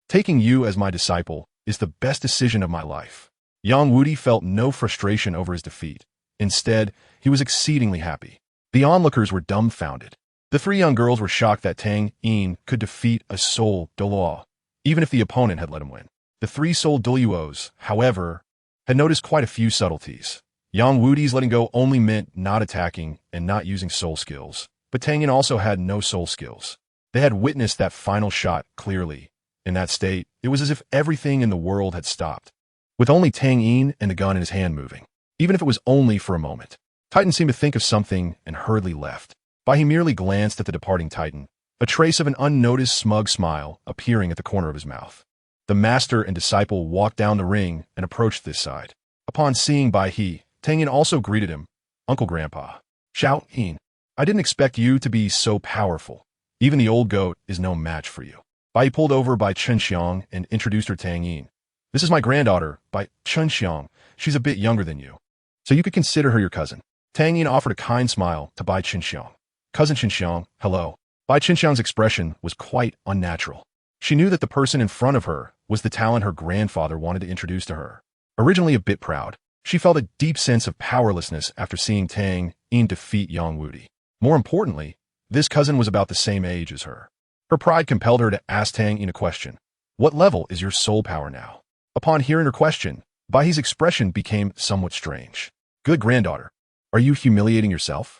Taking you as my disciple is the best decision of my life. Yang Wudi felt no frustration over his defeat. Instead, he was exceedingly happy. The onlookers were dumbfounded. The three young girls were shocked that Tang Yin could defeat a soul Douluo, even if the opponent had let him win. The three soul Douluos, however, had noticed quite a few subtleties. Yang Wudi's letting go only meant not attacking and not using soul skills, but Tang Yin also had no soul skills. They had witnessed that final shot clearly. In that state, it was as if everything in the world had stopped, with only Tang Yin and the gun in his hand moving, even if it was only for a moment. Titan seemed to think of something and hurriedly left. He merely glanced at the departing Titan, a trace of an unnoticed smug smile appearing at the corner of his mouth. The master and disciple walked down the ring and approached this side. Upon seeing Bai He, Tang Yin also greeted him, "Uncle Grandpa." "Xiao Yin, I didn't expect you to be so powerful. Even the old goat is no match for you." Bai pulled over by Chenxiang and introduced her Tang Yin. "This is my granddaughter, Bai Chenxiang. She's a bit younger than you, so you could consider her your cousin." Tang Yin offered a kind smile to Bai Chenxiang. "Cousin Chenxiang, hello." Bai Chenxiang's expression was quite unnatural. She knew that the person in front of her was the talent her grandfather wanted to introduce to her. Originally a bit proud, she felt a deep sense of powerlessness after seeing Tang Yin defeat Yang Wudi. More importantly, this cousin was about the same age as her. Her pride compelled her to ask Tang Yin a question. "What level is your soul power now?" Upon hearing her question, Bai He's expression became somewhat strange. "Good granddaughter, are you humiliating yourself?"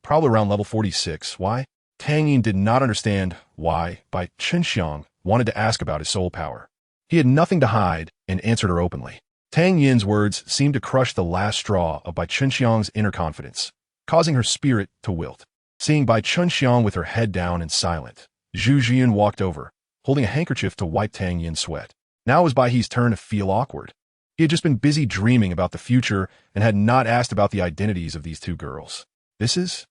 Probably around level 46. Why? Tang Yin did not understand why Bai Chenxiang wanted to ask about his soul power. He had nothing to hide and answered her openly. Tang Yin's words seemed to crush the last straw of Bai Chenxiang's inner confidence, causing her spirit to wilt. Seeing Bai Chenxiang with her head down and silent, Zhu Jian walked over, holding a handkerchief to wipe Tang Yin's sweat. Now it was Bai He's turn to feel awkward. He had just been busy dreaming about the future and had not asked about the identities of these two girls. "This is?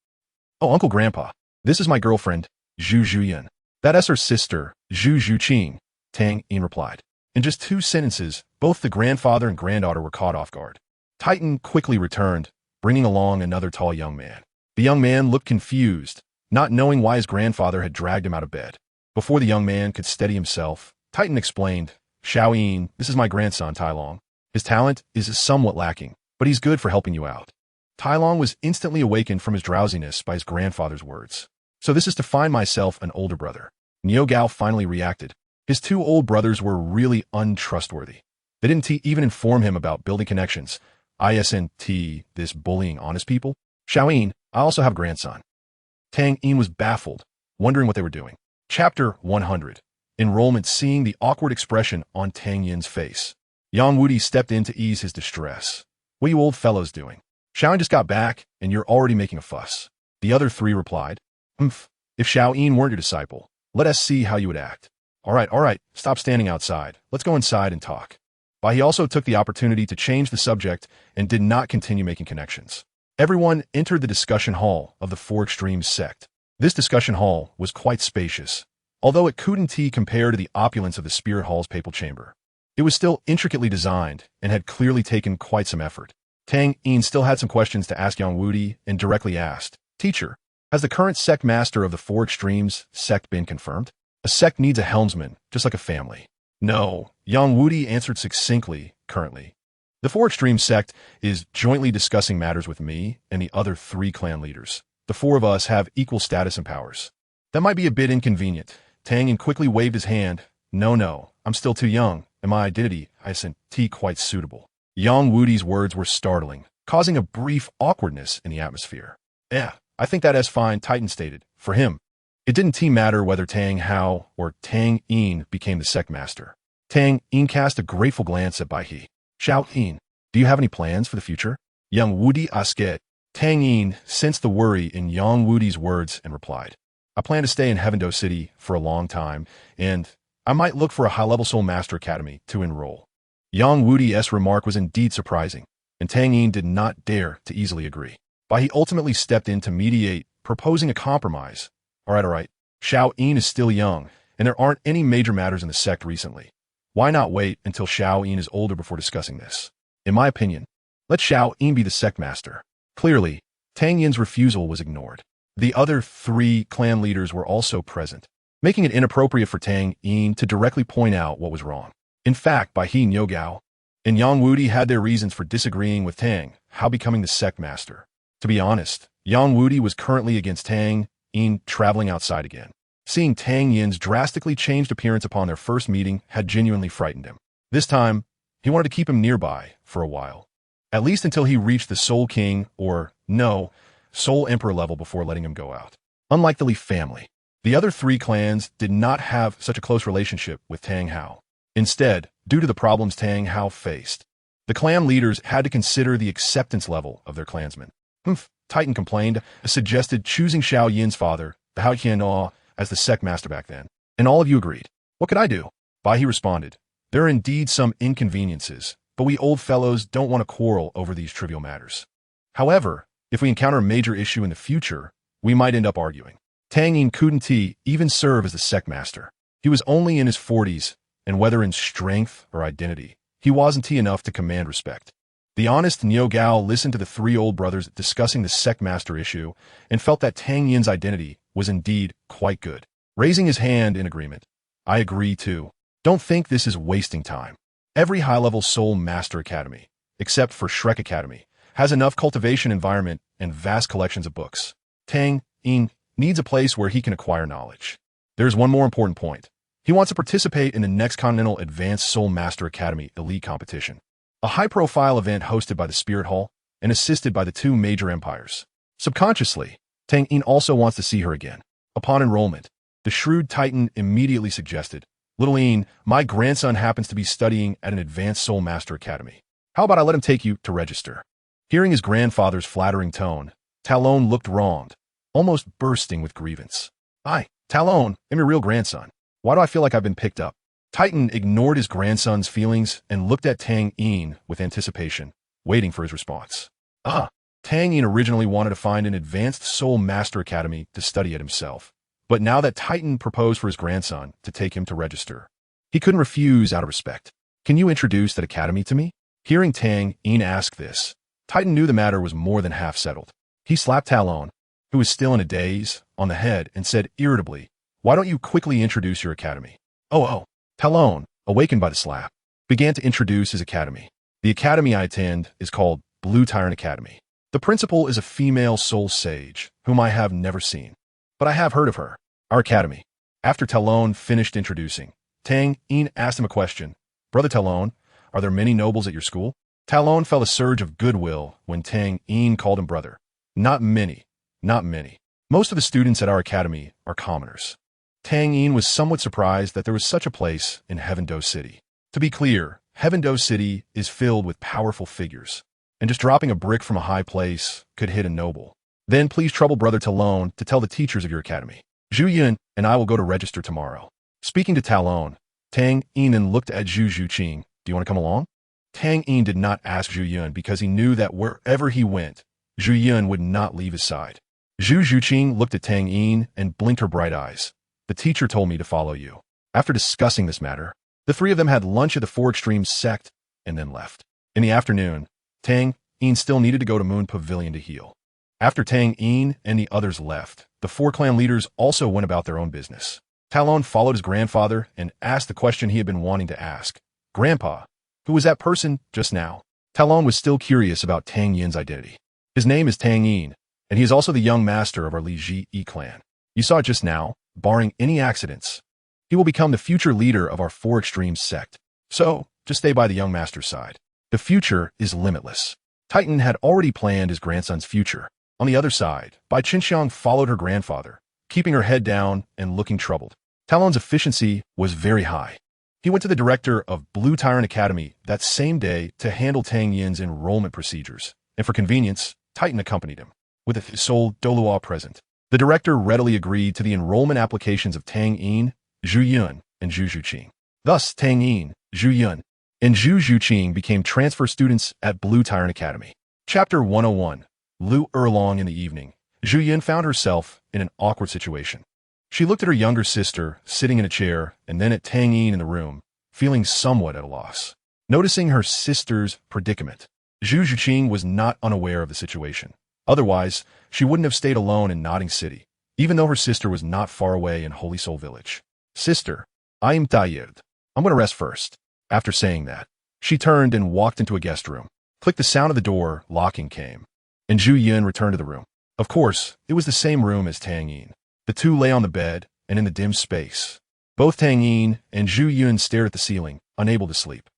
Oh, Uncle Grandpa. This is my girlfriend, Zhu Jian. That's her sister, Zhu Zhuqing," Tang Yin replied. In just 2 sentences, both the grandfather and granddaughter were caught off guard. Titan quickly returned, bringing along another tall young man. The young man looked confused, not knowing why his grandfather had dragged him out of bed. Before the young man could steady himself, Titan explained, "Xiao Yin, this is my grandson, Tai Long. His talent is somewhat lacking, but he's good for helping you out." Tai Long was instantly awakened from his drowsiness by his grandfather's words. "So this is to find myself an older brother." Niu Gao finally reacted. His 2 old brothers were really untrustworthy. They didn't even inform him about building connections. Isn't this bullying honest people? "Xiao Yin, I also have a grandson." Tang Yin was baffled, wondering what they were doing. Chapter 100. Enrollment. Seeing the awkward expression on Tang Yin's face, Yang Wudi stepped in to ease his distress. "What are you old fellows doing?" Xiao just got back, and you're already making a fuss. The other three replied, If Xiao Yin weren't your disciple, let us see how you would act. All right, stop standing outside. Let's go inside and talk. But he also took the opportunity to change the subject and did not continue making connections. Everyone entered the discussion hall of the Four Extremes sect. This discussion hall was quite spacious, although it couldn't compare to the opulence of the Spirit Hall's papal chamber. It was still intricately designed and had clearly taken quite some effort. Tang Yin still had some questions to ask Yang Wudi and directly asked, Teacher, has the current sect master of the Four Extremes sect been confirmed? A sect needs a helmsman, just like a family. No, Yang Wudi answered succinctly, currently. The Four Extremes sect is jointly discussing matters with me and the other three clan leaders. The four of us have equal status and powers. That might be a bit inconvenient. Tang Yin quickly waved his hand. No, I'm still too young, and my identity isn't quite suitable. Yang Wudi's words were startling, causing a brief awkwardness in the atmosphere. Yeah, I think that is fine, Titan stated. For him, it didn't matter whether Tang Hao or Tang Yin became the sect master. Tang Yin cast a grateful glance at Bai He. Xiao Yin, do you have any plans for the future? Yang Wudi asked. Tang Yin sensed the worry in Yang Wudi's words and replied, I plan to stay in Heavendo City for a long time, and I might look for a high-level Soul Master Academy to enroll. Yang Wudi's remark was indeed surprising, and Tang Yin did not dare to easily agree. But he ultimately stepped in to mediate, proposing a compromise. All right. Xiao Yin is still young, and there aren't any major matters in the sect recently. Why not wait until Xiao Yin is older before discussing this? In my opinion, let Xiao Yin be the sect master. Clearly, Tang Yin's refusal was ignored. The other three clan leaders were also present, making it inappropriate for Tang Yin to directly point out what was wrong. In fact, Bai He Niugao and Yang Wudi had their reasons for disagreeing with Tang Hao becoming the sect master. To be honest, Yang Wudi was currently against Tang Yin traveling outside again. Seeing Tang Yin's drastically changed appearance upon their first meeting had genuinely frightened him. This time, he wanted to keep him nearby for a while, at least until he reached the Soul King or, Soul Emperor level before letting him go out. Unlike the Li family, the other three clans did not have such a close relationship with Tang Hao. Instead, due to the problems Tang Hao faced, the clan leaders had to consider the acceptance level of their clansmen. Titan complained, suggested choosing Xiao Yin's father, the Hao Qian, as the sect master back then. And all of you agreed. What could I do? Bai He responded, There are indeed some inconveniences, but we old fellows don't want to quarrel over these trivial matters. However, if we encounter a major issue in the future, we might end up arguing. Tang Yin couldn't even serve as the sect master. He was only in his 40s, and whether in strength or identity, he wasn't enough to command respect. The honest Niu Gao listened to the three old brothers discussing the sect master issue and felt that Tang Yin's identity was indeed quite good. Raising his hand in agreement, I agree too. Don't think this is wasting time. Every high-level Soul Master Academy, except for Shrek Academy, has enough cultivation environment and vast collections of books. Tang Yin needs a place where he can acquire knowledge. There's one more important point. He wants to participate in the next Continental Advanced Soul Master Academy Elite Competition, a high-profile event hosted by the Spirit Hall and assisted by the two major empires. Subconsciously, Tang Yin also wants to see her again. Upon enrollment, the shrewd Titan immediately suggested, Little Yin, my grandson happens to be studying at an Advanced Soul Master Academy. How about I let him take you to register? Hearing his grandfather's flattering tone, Talon looked wronged, almost bursting with grievance. Talon, I'm your real grandson. Why do I feel like I've been picked up? Titan ignored his grandson's feelings and looked at Tang Yin with anticipation, waiting for his response. Tang Yin originally wanted to find an Advanced Soul Master Academy to study at himself, but now that Titan proposed for his grandson to take him to register, he couldn't refuse out of respect. Can you introduce that academy to me? Hearing Tang Yin ask this, Titan knew the matter was more than half settled. He slapped Talon, who was still in a daze, on the head and said irritably, Why don't you quickly introduce your academy? Talon, awakened by the slap, began to introduce his academy. The academy I attend is called Blue Tyrant Academy. The principal is a female soul sage, whom I have never seen, but I have heard of her. Our academy. After Talon finished introducing, Tang Yin asked him a question. Brother Talon, are there many nobles at your school? Talon felt a surge of goodwill when Tang Yin called him brother. Not many. Most of the students at our academy are commoners. Tang Yin was somewhat surprised that there was such a place in Heavendo City. To be clear, Heavendo City is filled with powerful figures. and just dropping a brick from a high place could hit a noble. Then please trouble Brother Talon to tell the teachers of your academy. Zhu Yun and I will go to register tomorrow. Speaking to Talon, Tang Yin looked at Zhu Zhuqing. Do you want to come along? Tang Yin did not ask Zhu Yun because he knew that wherever he went, Zhu Yun would not leave his side. Zhu Zhuqing looked at Tang Yin and blinked her bright eyes. The teacher told me to follow you. After discussing this matter, the three of them had lunch at the Four Extremes sect and then left. In the afternoon, Tang Yin still needed to go to Moon Pavilion to heal. After Tang Yin and the others left, the four clan leaders also went about their own business. Talon followed his grandfather and asked the question he had been wanting to ask. Grandpa, who was that person just now? Talon was still curious about Tang Yin's identity. His name is Tang Yin, and he is also the young master of our Li Ji clan. You saw it just now, barring any accidents. He will become the future leader of our Four Extremes sect. So, just stay by the young master's side. The future is limitless. Titan had already planned his grandson's future. On the other side, Bai Qinxiang followed her grandfather, keeping her head down and looking troubled. Talon's efficiency was very high. He went to the director of Blue Tyrant Academy that same day to handle Tang Yin's enrollment procedures, and for convenience, Titan accompanied him, with his sole Douluo present. The director readily agreed to the enrollment applications of Tang Yin, Zhu Yun, and Zhu Zhuqing. Thus, Tang Yin, Zhu Yun, and Zhu Zhuqing became transfer students at Blue Tyrant Academy. Chapter 101. Lu Erlong in the evening. Zhu Yun found herself in an awkward situation. She looked at her younger sister sitting in a chair and then at Tang Yin in the room, feeling somewhat at a loss. Noticing her sister's predicament, Zhu Zhuqing was not unaware of the situation. Otherwise, she wouldn't have stayed alone in Nodding City, even though her sister was not far away in Holy Soul Village. Sister, I am tired. I'm going to rest first. After saying that, she turned and walked into a guest room. Click the sound of the door locking came, and Zhu Yun returned to the room. Of course, it was the same room as Tang Yin. The two lay on the bed and in the dim space. Both Tang Yin and Zhu Yun stared at the ceiling, unable to sleep.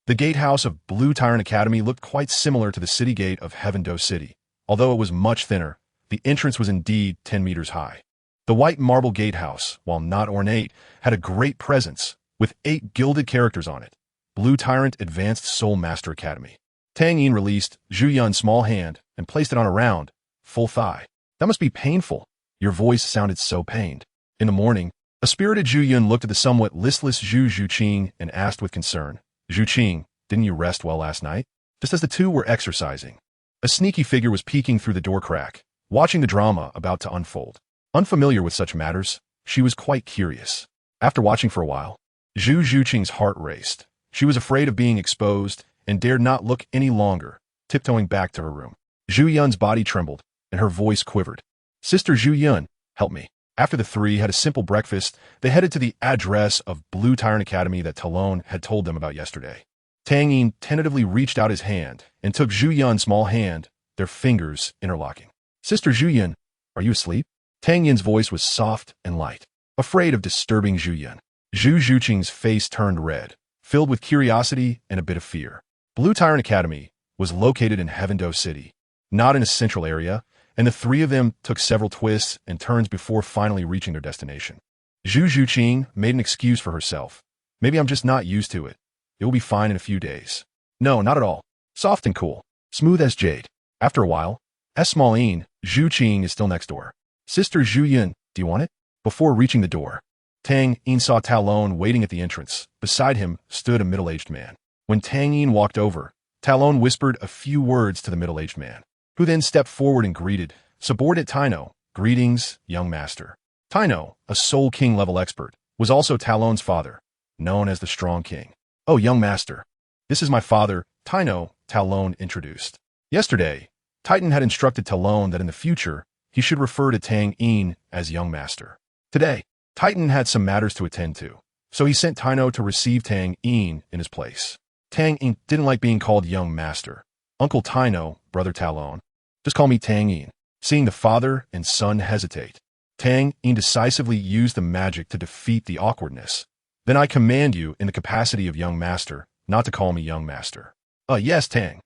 The gatehouse of Blue Tyrant Academy looked quite similar to the city gate of Heaven-Do City. Although it was much thinner, the entrance was indeed 10 meters high. The white marble gatehouse, while not ornate, had a great presence, with 8 gilded characters on it. Blue Tyrant Advanced Soul Master Academy. Tang Yin released Zhu Yun's small hand and placed it on a round, full thigh. That must be painful. Your voice sounded so pained. In the morning, a spirited Zhu Yun looked at the somewhat listless Zhu Zhuqing and asked with concern, Zhuqing, didn't you rest well last night? Just as the two were exercising, a sneaky figure was peeking through the door crack, watching the drama about to unfold. Unfamiliar with such matters, she was quite curious. After watching for a while, Zhu Zhuqing's heart raced. She was afraid of being exposed and dared not look any longer, tiptoeing back to her room. Zhu Yun's body trembled, and her voice quivered. Sister Zhu Yun, help me. After the three had a simple breakfast, they headed to the address of Blue Tyrant Academy that Talon had told them about yesterday. Tang Yin tentatively reached out his hand and took Zhu Yun's small hand, their fingers interlocking. Sister Zhu Yun, are you asleep? Tang Yin's voice was soft and light, afraid of disturbing Zhu Yun. Zhu Zhuqing's face turned red, filled with curiosity and a bit of fear. Blue Tyrant Academy was located in Heaven-Do City, not in a central area, and the three of them took several twists and turns before finally reaching their destination. Zhu Zhuqing made an excuse for herself. Maybe I'm just not used to it. It will be fine in a few days. No, not at all. Soft and cool. Smooth as jade. After a while, Zhu Zhuqing is still next door. Sister Zhu Yun, do you want it? Before reaching the door, Tang Yin saw Talon waiting at the entrance. Beside him stood a middle-aged man. When Tang Yin walked over, Talon whispered a few words to the middle-aged man, who then stepped forward and greeted, Subordinate Taino, greetings, young master. Taino, a Soul King level expert, was also Talon's father, known as the Strong King. Oh, young master. This is my father, Taino, Talon introduced. Yesterday, Titan had instructed Talon that in the future, he should refer to Tang Yin as young master. Today, Titan had some matters to attend to, so he sent Taino to receive Tang Yin in his place. Tang Yin didn't like being called young master. Uncle Taino, brother Talon, just call me Tang Yin. Seeing the father and son hesitate, Tang Yin decisively used the magic to defeat the awkwardness. Then I command you in the capacity of young master, not to call me young master. Yes, Tang.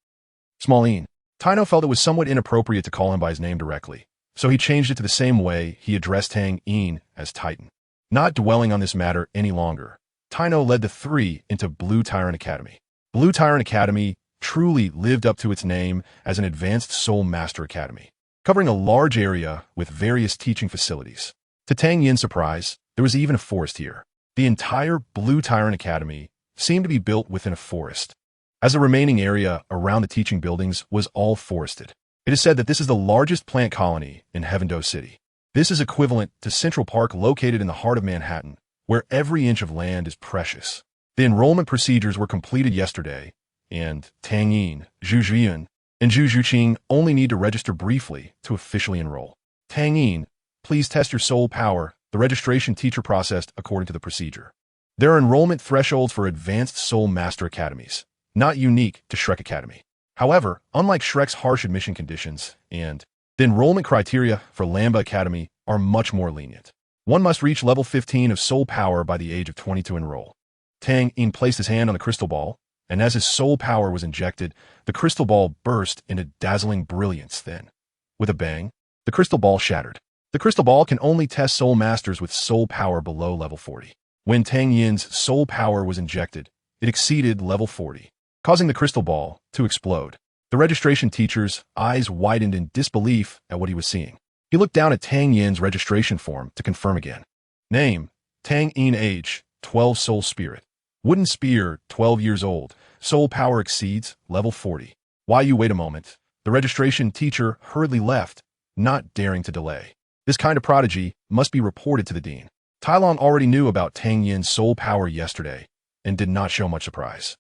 Small Yin. Taino felt it was somewhat inappropriate to call him by his name directly, so he changed it to the same way he addressed Tang Yin as Titan. Not dwelling on this matter any longer, Taino led the three into Blue Tyrant Academy. Blue Tyrant Academy truly lived up to its name as an advanced Soul Master Academy, covering a large area with various teaching facilities. To Tang Yin's surprise, there was even a forest here. The entire Blue Tyrant Academy seemed to be built within a forest, as the remaining area around the teaching buildings was all forested. It is said that this is the largest plant colony in Heavendo City. This is equivalent to Central Park located in the heart of Manhattan, where every inch of land is precious. The enrollment procedures were completed yesterday, and Tang Yin, Zhu Zhiyun, and Zhu Zhuqing only need to register briefly to officially enroll. Tang Yin, please test your soul power. The registration teacher processed according to the procedure. There are enrollment thresholds for advanced Soul Master Academies, not unique to Shrek Academy. However, unlike Shrek's harsh admission conditions, the enrollment criteria for Lamba Academy are much more lenient. One must reach level 15 of soul power by the age of 20 to enroll. Tang Yin placed his hand on the crystal ball, and as his soul power was injected, the crystal ball burst into dazzling brilliance. Then, with a bang, the crystal ball shattered. The crystal ball can only test soul masters with soul power below level 40. When Tang Yin's soul power was injected, it exceeded level 40, causing the crystal ball to explode. The registration teacher's eyes widened in disbelief at what he was seeing. He looked down at Tang Yin's registration form to confirm again. Name, Tang Yin. Age, 12 Soul Spirit. Wooden Spear, 12 years old. Soul power exceeds level 40. Why you wait a moment? The registration teacher hurriedly left, not daring to delay. This kind of prodigy must be reported to the dean. Tai Lung already knew about Tang Yin's soul power yesterday and did not show much surprise.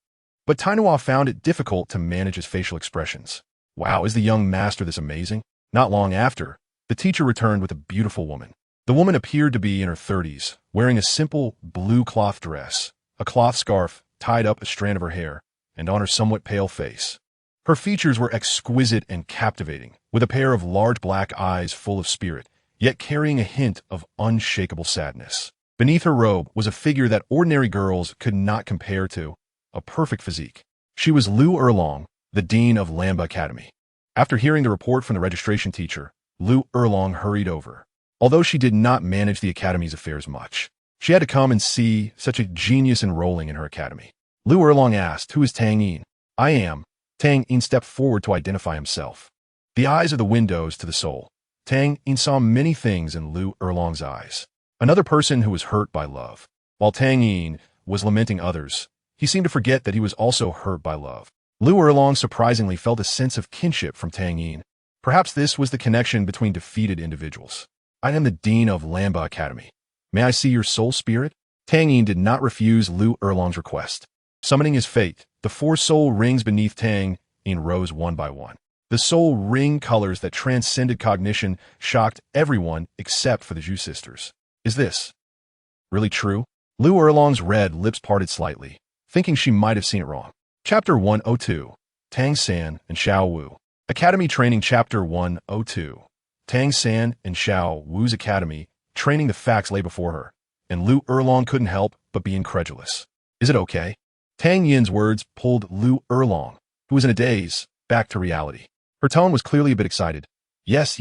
But Tai Nua found it difficult to manage his facial expressions. Wow, is the young master this amazing? Not long after, the teacher returned with a beautiful woman. The woman appeared to be in her 30s, wearing a simple blue cloth dress, a cloth scarf tied up a strand of her hair, and on her somewhat pale face. Her features were exquisite and captivating, with a pair of large black eyes full of spirit, yet carrying a hint of unshakable sadness. Beneath her robe was a figure that ordinary girls could not compare to, a perfect physique. She was Lu Erlong, the dean of Lamba Academy. After hearing the report from the registration teacher, Lu Erlong hurried over. Although she did not manage the academy's affairs much, she had to come and see such a genius enrolling in her academy. Lu Erlong asked, "Who is Tang Yin?" "I am." Tang Yin stepped forward to identify himself. The eyes are the windows to the soul. Tang Yin saw many things in Lu Erlong's eyes. Another person who was hurt by love. While Tang Yin was lamenting others, he seemed to forget that he was also hurt by love. Lu Erlong surprisingly felt a sense of kinship from Tang Yin. Perhaps this was the connection between defeated individuals. "I am the dean of Lamba Academy. May I see your soul spirit?" Tang Yin did not refuse Lu Erlong's request. Summoning his fate, the 4 soul rings beneath Tang Yin rose one by one. The soul ring colors that transcended cognition shocked everyone except for the Zhu sisters. Is this really true? Lu Erlong's red lips parted slightly, thinking she might have seen it wrong. Chapter 102. Tang San and Xiao Wu. Academy Training Chapter 102. Tang San and Xiao Wu's academy training. The facts lay before her, and Lu Erlong couldn't help but be incredulous. Is it okay? Tang Yin's words pulled Lu Erlong, who was in a daze, back to reality. Her tone was clearly a bit excited. Yes,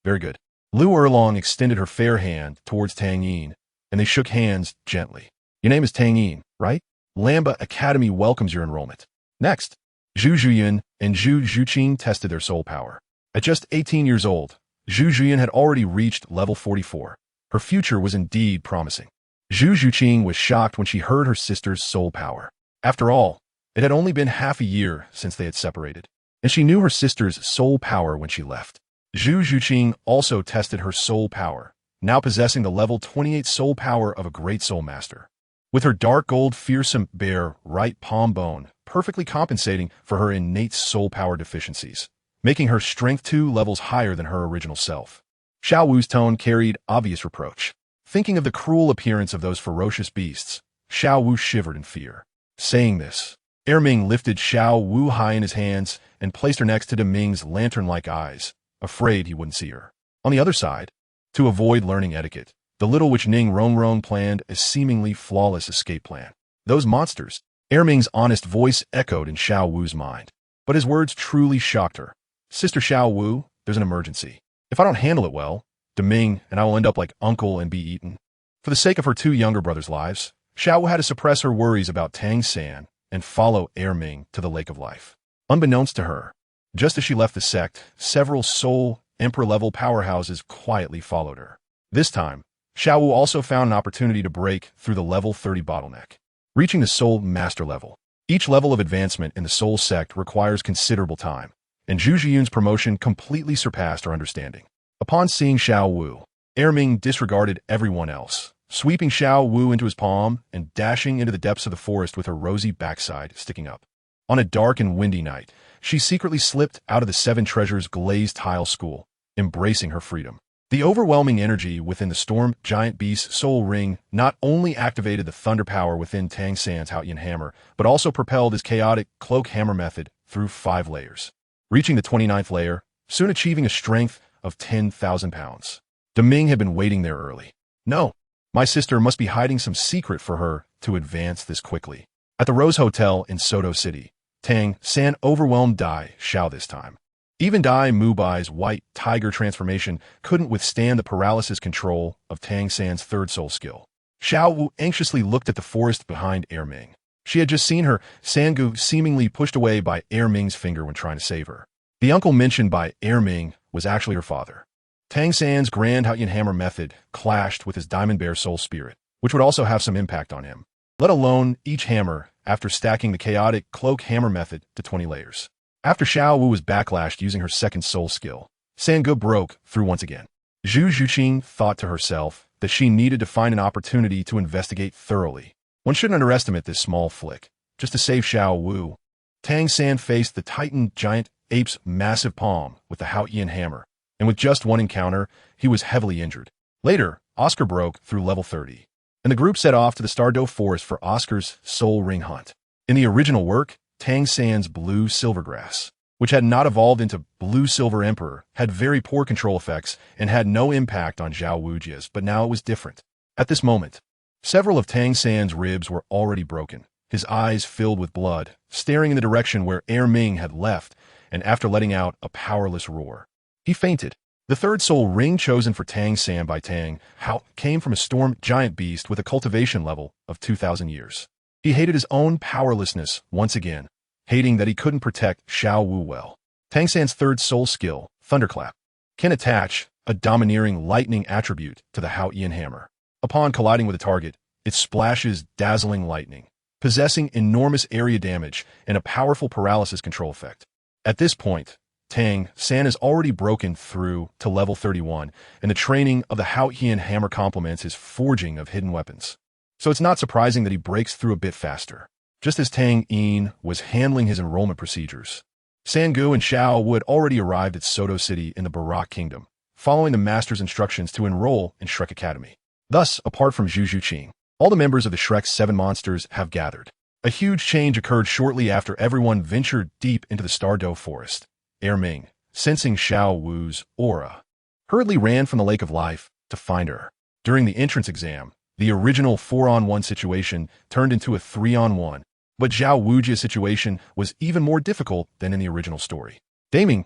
very good. Lu Erlong extended her fair hand towards Tang Yin, and they shook hands gently. Your name is Tang Yin, right? Lamba Academy welcomes your enrollment. Next, Zhu Zhiyun and Zhu Zhuqing tested their soul power. At just 18 years old, Zhu Zhiyun had already reached level 44. Her future was indeed promising. Zhu Zhuqing was shocked when she heard her sister's soul power. After all, it had only been half a year since they had separated, and she knew her sister's soul power when she left. Zhu Zhuqing also tested her soul power, now possessing the level 28 soul power of a great soul master. With her dark gold fearsome bare right palm bone perfectly compensating for her innate soul power deficiencies, making her strength 2 levels higher than her original self. Xiao Wu's tone carried obvious reproach. Thinking of the cruel appearance of those ferocious beasts, Xiao Wu shivered in fear. Saying this, Erming lifted Xiao Wu high in his hands and placed her next to Deming's lantern-like eyes, afraid he wouldn't see her. On the other side, to avoid learning etiquette, the little witch Ning Rongrong planned a seemingly flawless escape plan. Those monsters! Erming's honest voice echoed in Xiao Wu's mind. But his words truly shocked her. Sister Xiao Wu, there's an emergency. If I don't handle it well, Deming and I will end up like uncle and be eaten. For the sake of her 2 younger brothers' lives, Xiao Wu had to suppress her worries about Tang San and follow Erming to the Lake of Life. Unbeknownst to her, just as she left the sect, several Soul Emperor-level powerhouses quietly followed her. This time, Xiao Wu also found an opportunity to break through the level 30 bottleneck, reaching the Soul Master level. Each level of advancement in the Soul sect requires considerable time, and Zhu Zhiyun's promotion completely surpassed her understanding. Upon seeing Xiao Wu, Erming disregarded everyone else, sweeping Xiao Wu into his palm and dashing into the depths of the forest with her rosy backside sticking up. On a dark and windy night, she secretly slipped out of the Seven Treasures glazed tile school, embracing her freedom. The overwhelming energy within the Storm Giant Beast's soul ring not only activated the thunder power within Tang San's Haotian hammer, but also propelled his chaotic cloak hammer method through 5 layers, reaching the 29th layer, soon achieving a strength of 10,000 pounds. Deming had been waiting there early. No, my sister must be hiding some secret for her to advance this quickly. At the Rose Hotel in Soto City, Tang San overwhelmed Dai Xiao this time. Even Dai Mubai's white tiger transformation couldn't withstand the paralysis control of Tang San's third soul skill. Xiao Wu anxiously looked at the forest behind Erming. She had just seen her Sangu seemingly pushed away by Erming's finger when trying to save her. The uncle mentioned by Erming was actually her father. Tang San's Grand Haotian Hammer method clashed with his Diamond Bear Soul Spirit, which would also have some impact on him, let alone each hammer after stacking the chaotic Cloak Hammer method to 20 layers. After Xiao Wu was backlashed using her second soul skill, Sangu broke through once again. Zhu Zhuqing thought to herself that she needed to find an opportunity to investigate thoroughly. One shouldn't underestimate this small flick, just to save Xiao Wu. Tang San faced the Titan Giant Ape's massive palm with the Haotian hammer, and with just one encounter, he was heavily injured. Later, Oscar broke through level 30, and the group set off to the Stardow Forest for Oscar's soul ring hunt. In the original work, Tang San's Blue Silvergrass, which had not evolved into Blue Silver Emperor, had very poor control effects and had no impact on Zhao Wujia's, but now it was different. At this moment, several of Tang San's ribs were already broken, his eyes filled with blood, staring in the direction where Erming had left, and after letting out a powerless roar, he fainted. The third soul ring chosen for Tang San by Tang Hao came from a storm giant beast with a cultivation level of 2,000 years. He hated his own powerlessness once again, hating that he couldn't protect Xiao Wu well. Tang San's third soul skill, Thunderclap, can attach a domineering lightning attribute to the Haotian hammer. Upon colliding with a target, it splashes dazzling lightning, possessing enormous area damage and a powerful paralysis control effect. At this point, Tang San is already broken through to level 31, and the training of the Haotian hammer complements his forging of hidden weapons. So it's not surprising that he breaks through a bit faster. Just as Tang Yin was handling his enrollment procedures, Sangu and Xiao Wu had already arrived at Soto City in the Barak Kingdom, following the master's instructions to enroll in Shrek Academy. Thus, apart from Zhu Zhuqing, all the members of the Shrek's 7 monsters have gathered. A huge change occurred shortly after everyone ventured deep into the Stardow Forest. Erming, sensing Xiao Wu's aura, hurriedly ran from the Lake of Life to find her. During the entrance exam, the original 4-on-1 situation turned into a 3-on-1, but Zhao Wujia's situation was even more difficult than in the original story. Daming,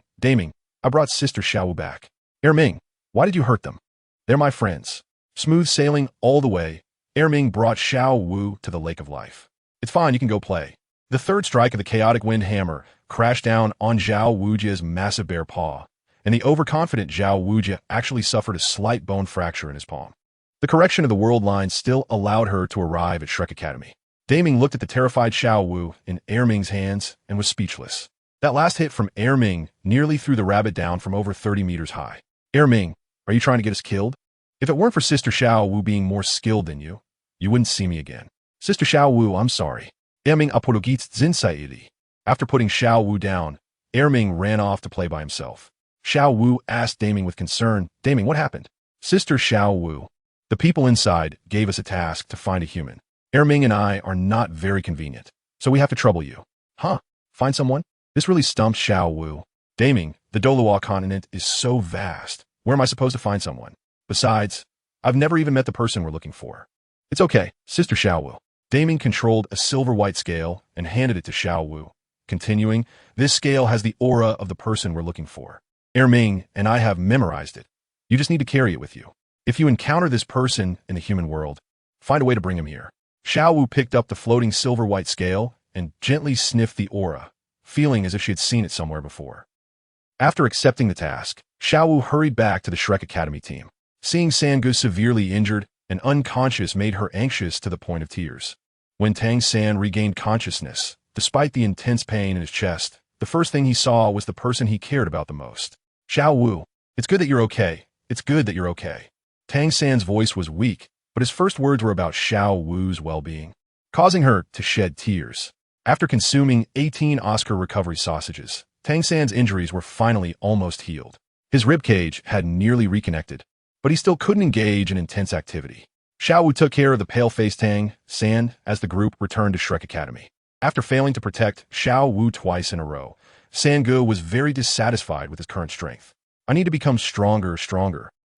I brought Sister Xiao Wu back. Erming, why did you hurt them? They're my friends. Smooth sailing all the way, Erming brought Xiao Wu to the Lake of Life. It's fine, you can go play. The third strike of the chaotic wind hammer crashed down on Zhao Wujia's massive bear paw, and the overconfident Zhao Wujia actually suffered a slight bone fracture in his palm. The correction of the world line still allowed her to arrive at Shrek Academy. Daming looked at the terrified Xiao Wu in Erming's hands and was speechless. That last hit from Erming nearly threw the rabbit down from over 30 meters high. Erming, are you trying to get us killed? If it weren't for Sister Xiao Wu being more skilled than you wouldn't see me again. Sister Xiao Wu, I'm sorry. Erming apologized sincerely. After putting Xiao Wu down, Erming ran off to play by himself. Xiao Wu asked Daming with concern, Daming, what happened? Sister Xiao Wu, the people inside gave us a task to find a human. Erming and I are not very convenient, so we have to trouble you. Huh? Find someone? This really stumped Xiao Wu. Daming, the Douluo continent is so vast. Where am I supposed to find someone? Besides, I've never even met the person we're looking for. It's okay, Sister Xiao Wu. Daming controlled a silver-white scale and handed it to Xiao Wu. Continuing, this scale has the aura of the person we're looking for. Erming and I have memorized it. You just need to carry it with you. If you encounter this person in the human world, find a way to bring him here. Xiao Wu picked up the floating silver-white scale and gently sniffed the aura, feeling as if she had seen it somewhere before. After accepting the task, Xiaowu hurried back to the Shrek Academy team. Seeing Sangu severely injured and unconscious made her anxious to the point of tears. When Tang San regained consciousness, despite the intense pain in his chest, the first thing he saw was the person he cared about the most. Xiaowu, it's good that you're okay. It's good that you're okay. Tang San's voice was weak, but his first words were about Xiaowu's well-being, causing her to shed tears. After consuming 18 Oscar recovery sausages, Tang San's injuries were finally almost healed. His ribcage had nearly reconnected, but he still couldn't engage in intense activity. Xiaowu took care of the pale-faced Tang San as the group returned to Shrek Academy. After failing to protect Xiaowu twice in a row, Sangu was very dissatisfied with his current strength. I need to become stronger.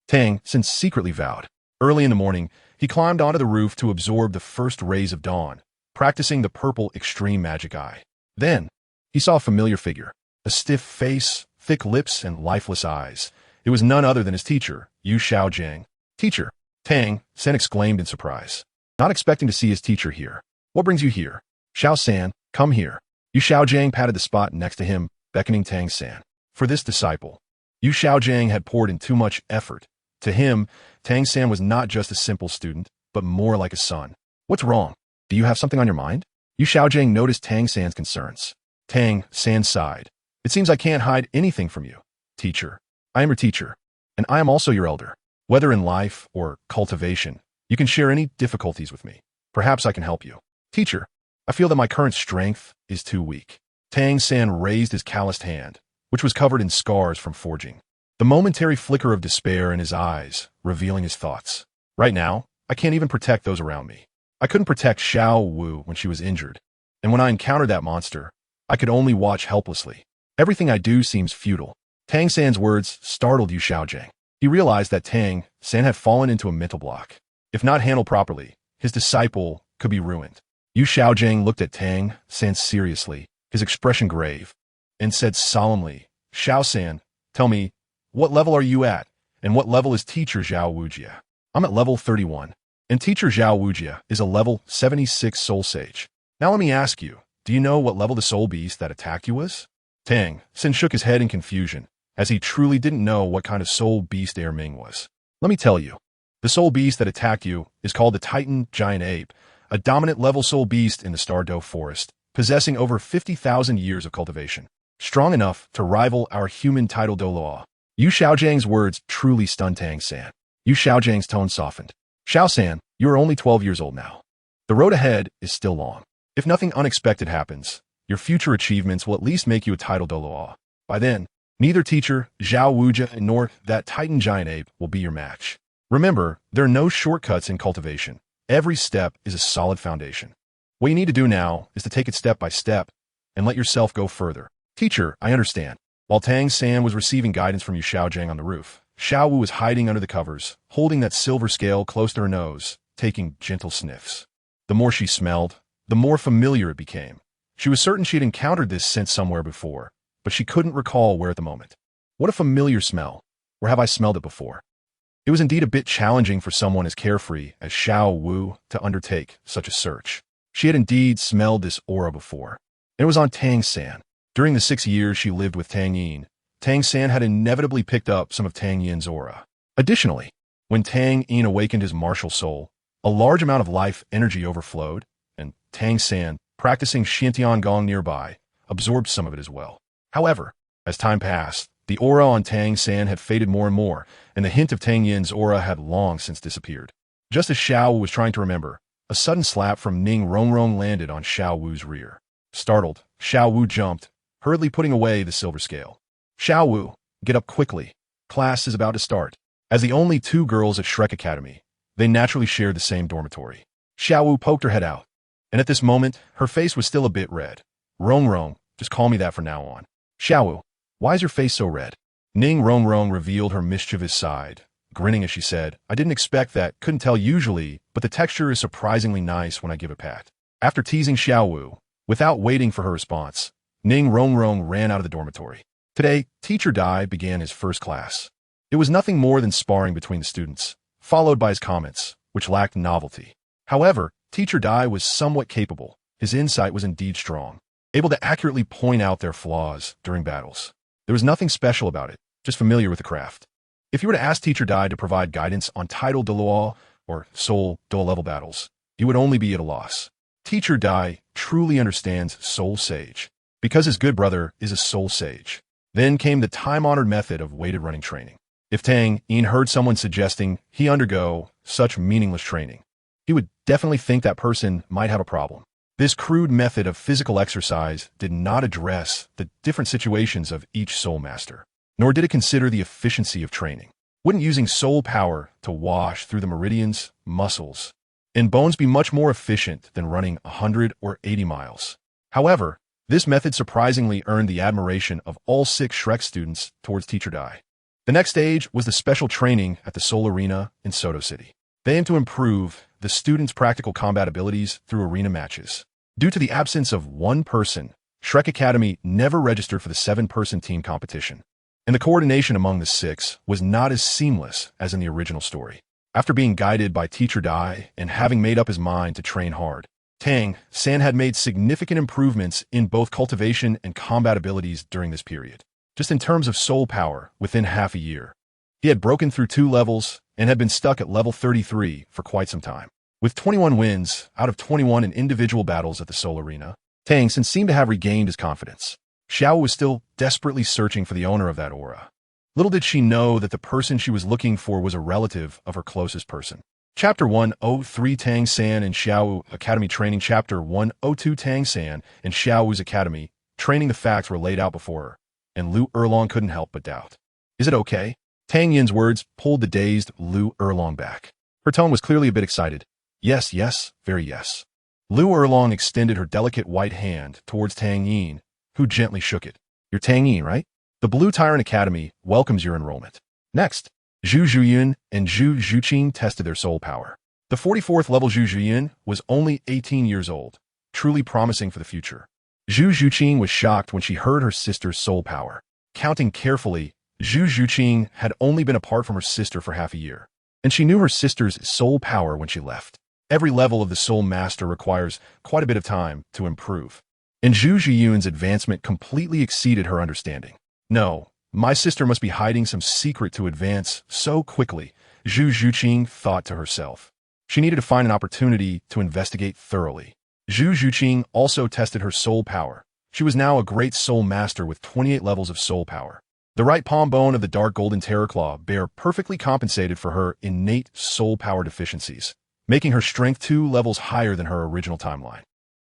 Tang San secretly vowed. Early in the morning, he climbed onto the roof to absorb the first rays of dawn, practicing the purple extreme magic eye. Then, he saw a familiar figure, a stiff face, thick lips, and lifeless eyes. It was none other than his teacher, Yu Xiaojiang. Teacher, Tang San exclaimed in surprise. Not expecting to see his teacher here. What brings you here? Xiao San, come here. Yu Xiaojiang patted the spot next to him, beckoning Tang San. For this disciple, Yu Xiaojiang had poured in too much effort. To him, Tang San was not just a simple student, but more like a son. What's wrong? Do you have something on your mind? Yu Xiaojiang noticed Tang San's concerns. Tang San sighed. It seems I can't hide anything from you. Teacher, I am your teacher, and I am also your elder. Whether in life or cultivation, you can share any difficulties with me. Perhaps I can help you. Teacher, I feel that my current strength is too weak. Tang San raised his calloused hand, which was covered in scars from forging. The momentary flicker of despair in his eyes, revealing his thoughts. Right now, I can't even protect those around me. I couldn't protect Xiaowu when she was injured, and when I encountered that monster, I could only watch helplessly. Everything I do seems futile. Tang San's words startled Yu Xiaojiang. He realized that Tang San had fallen into a mental block. If not handled properly, his disciple could be ruined. Yu Xiaojiang looked at Tang San seriously, his expression grave, and said solemnly, Xiao San, tell me, what level are you at, and what level is Teacher Zhao Wujia? I'm at level 31, and Teacher Zhao Wujia is a level 76 Soul Sage. Now let me ask you, do you know what level the soul beast that attacked you was? Tang San shook his head in confusion, as he truly didn't know what kind of soul beast Air Ming was. Let me tell you, the soul beast that attacked you is called the Titan Giant Ape, a dominant level soul beast in the Stardow Forest, possessing over 50,000 years of cultivation, strong enough to rival our human title Douluo. Yu Xiaojiang's words truly stunned Tang San. Yu Xiaojiang's tone softened. Xiao San, you are only 12 years old now. The road ahead is still long. If nothing unexpected happens, your future achievements will at least make you a title Douluo. By then, neither Teacher Zhao Wujia nor that Titan Giant Ape will be your match. Remember, there are no shortcuts in cultivation. Every step is a solid foundation. What you need to do now is to take it step by step and let yourself go further. Teacher, I understand. While Tang San was receiving guidance from Yu Xiaojiang on the roof, Xiaowu was hiding under the covers, holding that silver scale close to her nose, taking gentle sniffs. The more she smelled, the more familiar it became. She was certain she had encountered this scent somewhere before, but she couldn't recall where at the moment. What a familiar smell. Where have I smelled it before? It was indeed a bit challenging for someone as carefree as Xiaowu to undertake such a search. She had indeed smelled this aura before, and it was on Tang San. During the 6 years she lived with Tang Yin, Tang San had inevitably picked up some of Tang Yin's aura. Additionally, when Tang Yin awakened his martial soul, a large amount of life energy overflowed, and Tang San, practicing Xiantian Gong nearby, absorbed some of it as well. However, as time passed, the aura on Tang San had faded more and more, and the hint of Tang Yin's aura had long since disappeared. Just as Xiao was trying to remember, a sudden slap from Ning Rongrong landed on Xiao Wu's rear. Startled, Xiao Wu jumped, hurriedly putting away the silver scale. Xiao Wu, get up quickly. Class is about to start. As the only two girls at Shrek Academy, they naturally shared the same dormitory. Xiao Wu poked her head out, and at this moment, her face was still a bit red. Rongrong, just call me that from now on. Xiao Wu, why is your face so red? Ning Rongrong revealed her mischievous side, grinning as she said, I didn't expect that, couldn't tell usually, but the texture is surprisingly nice when I give a pat. After teasing Xiao Wu, without waiting for her response, Ning Rongrong ran out of the dormitory. Today, Teacher Dai began his first class. It was nothing more than sparring between the students, followed by his comments, which lacked novelty. However, Teacher Dai was somewhat capable. His insight was indeed strong. able to accurately point out their flaws during battles. There was nothing special about it, just familiar with the craft. If you were to ask Teacher Dai to provide guidance on title Douluo or Soul Dual level battles, you would only be at a loss. Teacher Dai truly understands Soul Sage, because his good brother is a Soul Sage. Then came the time-honored method of weighted running training. If Tang Yin heard someone suggesting he undergo such meaningless training, he would definitely think that person might have a problem. This crude method of physical exercise did not address the different situations of each soul master, nor did it consider the efficiency of training. Wouldn't using soul power to wash through the meridians, muscles, and bones be much more efficient than running 100 or 80 miles? However, this method surprisingly earned the admiration of all 6 Shrek students towards Teacher Dai. The next stage was the special training at the Soul Arena in Soto City. They aimed to improve the students' practical combat abilities through arena matches. Due to the absence of one person, Shrek Academy never registered for the 7-person team competition, and the coordination among the 6 was not as seamless as in the original story. After being guided by Teacher Dai and having made up his mind to train hard, Tang San had made significant improvements in both cultivation and combat abilities during this period. Just in terms of soul power, within half a year, he had broken through 2 levels and had been stuck at level 33 for quite some time. With 21 wins out of 21 in individual battles at the Soul Arena, Tang San seemed to have regained his confidence. Xiao was still desperately searching for the owner of that aura. Little did she know that the person she was looking for was a relative of her closest person. Chapter 103 Tang San and Xiao Academy Training. Chapter 102 Tang San and Xiao's Academy Training. The facts were laid out before her, and Lu Erlong couldn't help but doubt. Is it okay? Tang Yin's words pulled the dazed Lu Erlong back. Her tone was clearly a bit excited. Yes, yes, very yes. Lu Erlong extended her delicate white hand towards Tang Yin, who gently shook it. You're Tang Yin, right? The Blue Tyrant Academy welcomes your enrollment. Next, Zhu Zhuyun and Zhu Zhuqing tested their soul power. The 44th level Zhu Zhuyun was only 18 years old, truly promising for the future. Zhu Zhuqing was shocked when she heard her sister's soul power. Counting carefully, Zhu Zhuqing had only been apart from her sister for half a year, and she knew her sister's soul power when she left. Every level of the Soul Master requires quite a bit of time to improve, and Zhu Zhuyun's advancement completely exceeded her understanding. No, my sister must be hiding some secret to advance so quickly, Zhu Zhuqing thought to herself. She needed to find an opportunity to investigate thoroughly. Zhu Zhuqing also tested her soul power. She was now a great soul master with 28 levels of soul power. The right palm bone of the dark golden terror claw bear perfectly compensated for her innate soul power deficiencies, making her strength 2 levels higher than her original timeline.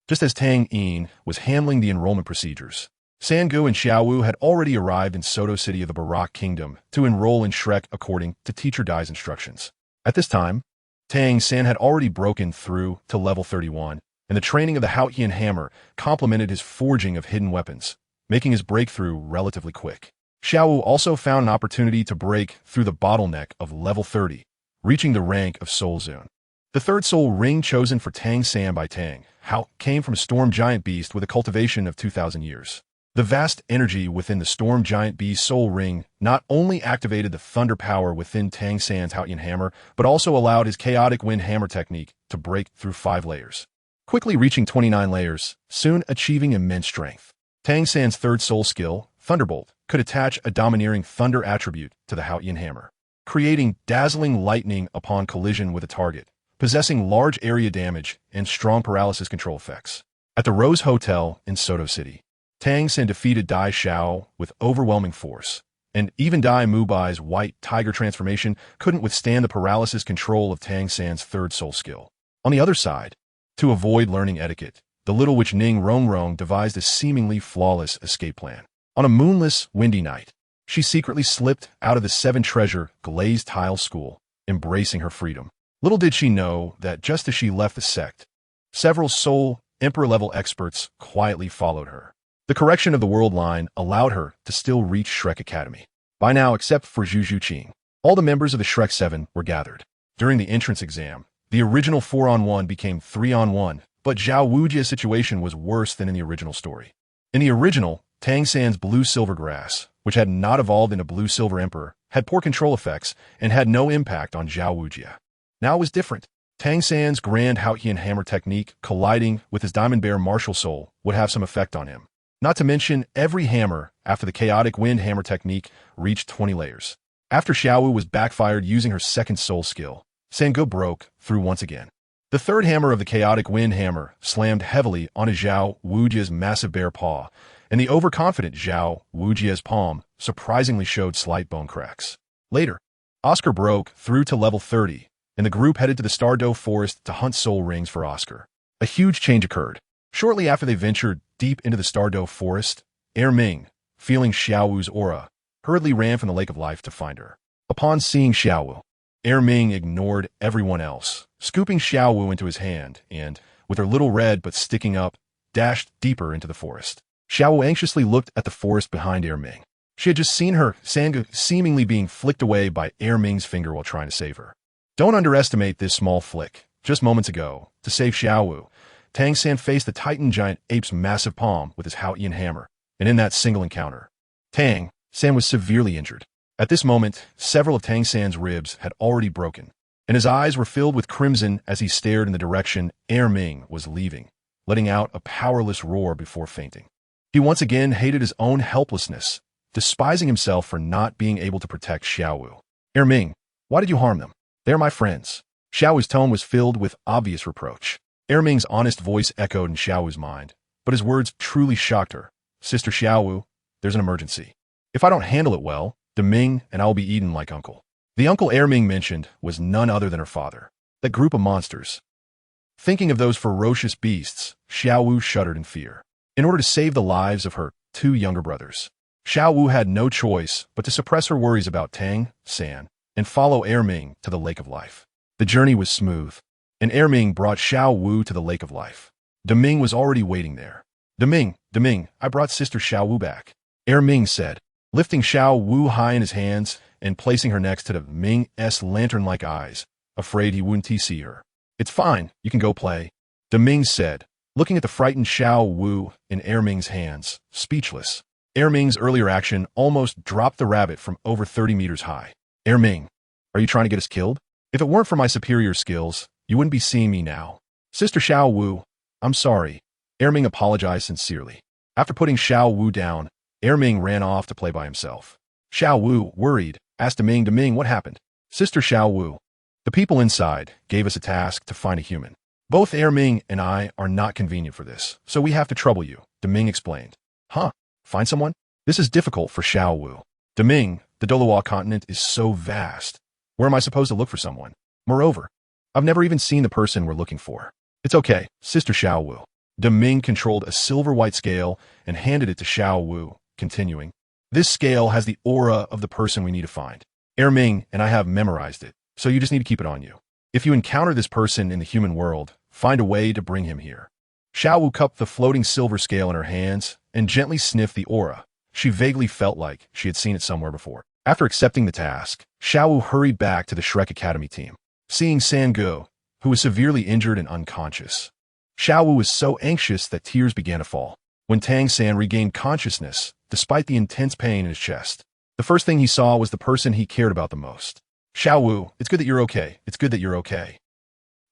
Just as Tang Yin was handling the enrollment procedures, Sangu and Xiaowu had already arrived in Soto City of the Barak Kingdom to enroll in Shrek according to Teacher Dai's instructions. At this time, Tang San had already broken through to level 31, and the training of the Haotian hammer complemented his forging of hidden weapons, making his breakthrough relatively quick. Xiaowu also found an opportunity to break through the bottleneck of level 30, reaching the rank of Soul Zone. The third soul ring chosen for Tang San by Tang Hao came from a storm giant beast with a cultivation of 2,000 years. The vast energy within the storm giant beast soul ring not only activated the thunder power within Tang San's Haotian hammer, but also allowed his chaotic wind hammer technique to break through 5 layers, quickly reaching 29 layers, soon achieving immense strength. Tang San's third soul skill, Thunderbolt, could attach a domineering thunder attribute to the Haotian hammer, creating dazzling lightning upon collision with a target, possessing large area damage and strong paralysis control effects. At the Rose Hotel in Soto City, Tang San defeated Dai Xiao with overwhelming force, and even Dai Mubai's white tiger transformation couldn't withstand the paralysis control of Tang San's third soul skill. On the other side, to avoid learning etiquette, the little witch Ning Rongrong devised a seemingly flawless escape plan. On a moonless, windy night, she secretly slipped out of the 7-treasure glazed tile school, embracing her freedom. Little did she know that just as she left the sect, several Soul Emperor-level experts quietly followed her. The correction of the world line allowed her to still reach Shrek Academy. By now, except for Zhu Zhuqing, all the members of the Shrek 7 were gathered. During the entrance exam, the original 4-on-1 became 3-on-1, but Zhao Wujia's situation was worse than in the original story. In the original, Tang San's blue-silver grass, which had not evolved into blue-silver emperor, had poor control effects and had no impact on Zhao Wujia. Now it was different. Tang San's grand Haotian hammer technique colliding with his Diamond Bear martial soul would have some effect on him. Not to mention, every hammer after the chaotic wind hammer technique reached 20 layers. After Xiaowu was backfired using her second soul skill, Sange broke through once again. The third hammer of the chaotic wind hammer slammed heavily onto Zhao Wujia's massive bear paw, and the overconfident Zhao Wujia's palm surprisingly showed slight bone cracks. Later, Oscar broke through to level 30, and the group headed to the Stardow Forest to hunt soul rings for Oscar. A huge change occurred. Shortly after they ventured deep into the Stardow Forest, Ming, feeling Xiaowu's aura, hurriedly ran from the Lake of Life to find her. Upon seeing Xiaowu, Ming ignored everyone else, scooping Xiaowu into his hand and, with her little red but sticking up, dashed deeper into the forest. Xiaowu anxiously looked at the forest behind Ming. She had just seen her, Sange, seemingly being flicked away by Ming's finger while trying to save her. Don't underestimate this small flick. Just moments ago, to save Xiaowu, Tang San faced the Titan Giant Ape's massive palm with his Haotian hammer, and in that single encounter, Tang San was severely injured. At this moment, several of Tang San's ribs had already broken, and his eyes were filled with crimson as he stared in the direction Ming was leaving, letting out a powerless roar before fainting. He once again hated his own helplessness, despising himself for not being able to protect Xiaowu. Ming, why did you harm them? They're my friends. Xiaowu's tone was filled with obvious reproach. Ming's honest voice echoed in Xiaowu's mind, but his words truly shocked her. Sister Xiaowu, there's an emergency. If I don't handle it well, Ming and I will be eaten like uncle. The uncle Ming mentioned was none other than her father. That group of monsters. Thinking of those ferocious beasts, Xiaowu shuddered in fear. In order to save the lives of her two younger brothers, Xiaowu had no choice but to suppress her worries about Tang San and follow Ming to the Lake of Life. The journey was smooth, and Ming brought Xiaowu to the Lake of Life. Ming was already waiting there. Ming, I brought Sister Xiaowu back. Ming said, lifting Xiaowu high in his hands and placing her next to Ming's lantern-like eyes, afraid he wouldn't see her. It's fine, you can go play. Ming said, looking at the frightened Xiaowu in Ming's hands, speechless. Ming's earlier action almost dropped the rabbit from over 30 meters high. Ming, are you trying to get us killed? If it weren't for my superior skills, you wouldn't be seeing me now. Sister Xiaowu, I'm sorry. Ming apologized sincerely. After putting Xiaowu down, Ming ran off to play by himself. Xiaowu, worried, asked Ming, what happened? Sister Xiaowu, the people inside gave us a task to find a human. Both Ming and I are not convenient for this, so we have to trouble you, Ming explained. Huh? Find someone? This is difficult for Xiaowu. Ming, the Douluo continent is so vast. Where am I supposed to look for someone? Moreover, I've never even seen the person we're looking for. It's okay, Sister Xiaowu. Ming controlled a silver-white scale and handed it to Xiaowu, continuing, this scale has the aura of the person we need to find. Ming and I have memorized it, so you just need to keep it on you. If you encounter this person in the human world, find a way to bring him here. Xiaowu cupped the floating silver scale in her hands and gently sniffed the aura. She vaguely felt like she had seen it somewhere before. After accepting the task, Xiaowu hurried back to the Shrek Academy team, seeing Sange, who was severely injured and unconscious. Xiaowu was so anxious that tears began to fall. When Tang San regained consciousness, despite the intense pain in his chest, the first thing he saw was the person he cared about the most. Xiaowu, it's good that you're okay. It's good that you're okay.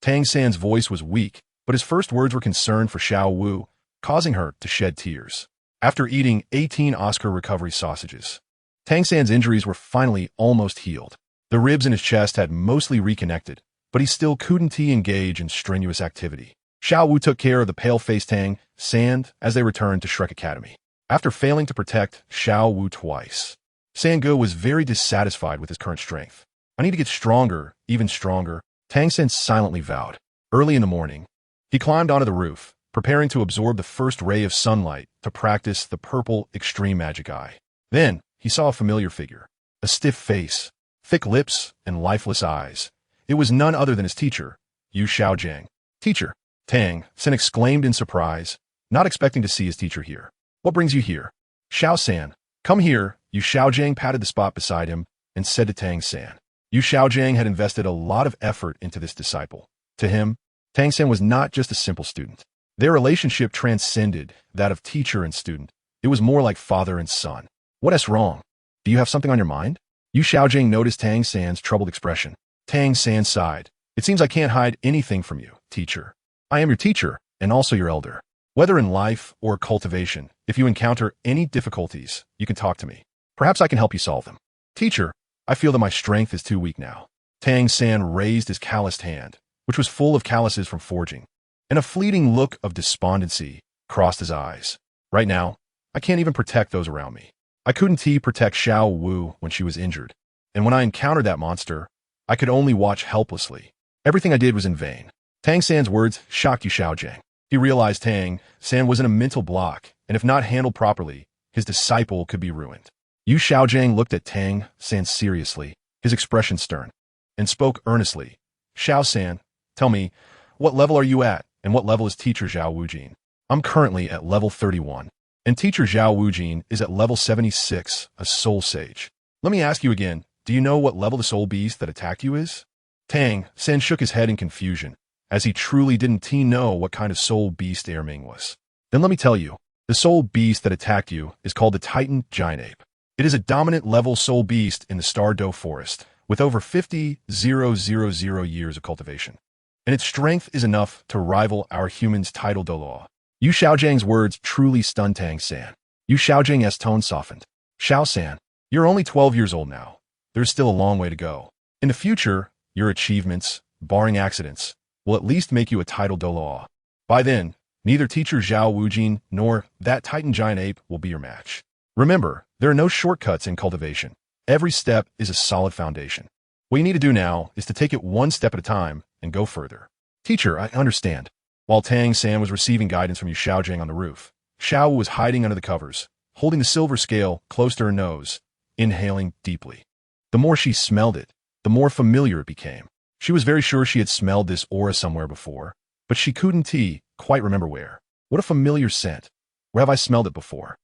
Tang San's voice was weak, but his first words were concern for Xiaowu, causing her to shed tears. After eating 18 Oscar recovery sausages, Tang San's injuries were finally almost healed. The ribs in his chest had mostly reconnected, but he still couldn't engage in strenuous activity. Xiaowu took care of the pale-faced Tang San as they returned to Shrek Academy. After failing to protect Xiaowu twice, Sange was very dissatisfied with his current strength. I need to get stronger, even stronger, Tang San silently vowed. Early in the morning, he climbed onto the roof, preparing to absorb the first ray of sunlight to practice the purple extreme magic eye. Then, he saw a familiar figure, a stiff face, thick lips, and lifeless eyes. It was none other than his teacher, Yu Xiaojiang. Teacher, Tang San exclaimed in surprise, not expecting to see his teacher here. What brings you here? Xiao San, come here. Yu Xiaojiang patted the spot beside him and said to Tang San. Yu Xiaojiang had invested a lot of effort into this disciple. To him, Tang San was not just a simple student. Their relationship transcended that of teacher and student. It was more like father and son. What's wrong? Do you have something on your mind? Yu Xiaojiang noticed Tang San's troubled expression. Tang San sighed. It seems I can't hide anything from you, teacher. I am your teacher, and also your elder. Whether in life or cultivation, if you encounter any difficulties, you can talk to me. Perhaps I can help you solve them. Teacher, I feel that my strength is too weak now. Tang San raised his calloused hand, which was full of calluses from forging, and a fleeting look of despondency crossed his eyes. Right now, I can't even protect those around me. I couldn't protect Xiao Wu when she was injured, and when I encountered that monster, I could only watch helplessly. Everything I did was in vain. Tang San's words shocked Yu Xiaojing. He realized Tang San was in a mental block, and if not handled properly, his disciple could be ruined. Yu Xiaojing looked at Tang San seriously, his expression stern, and spoke earnestly. Xiao San, tell me, what level are you at, and what level is teacher Zhao Wujin? I'm currently at level 31, and teacher Zhao Wujin is at level 76, a soul sage. Let me ask you again, do you know what level the soul beast that attacked you is? Tang San shook his head in confusion, as he truly didn't know what kind of soul beast Erming was. Then let me tell you, the soul beast that attacked you is called the Titan Giant Ape. It is a dominant level soul beast in the Star Doe Forest, with over 50,000 years of cultivation. And its strength is enough to rival our human's title Douluo. Yu Xiaojing's words truly stunned Tang San. Yu Xiaojing's tone softened. Xiao San, you're only 12 years old now. There's still a long way to go. In the future, your achievements, barring accidents, will at least make you a title Douluo. By then, neither teacher Zhao Wujin nor that Titan Giant Ape will be your match. Remember, there are no shortcuts in cultivation. Every step is a solid foundation. What you need to do now is to take it one step at a time and go further. Teacher, I understand. While Tang San was receiving guidance from Yu Xiaojing on the roof, Xiao was hiding under the covers, holding the silver scale close to her nose, inhaling deeply. The more she smelled it, the more familiar it became. She was very sure she had smelled this aura somewhere before, but she couldn't quite remember where. What a familiar scent. Where have I smelled it before?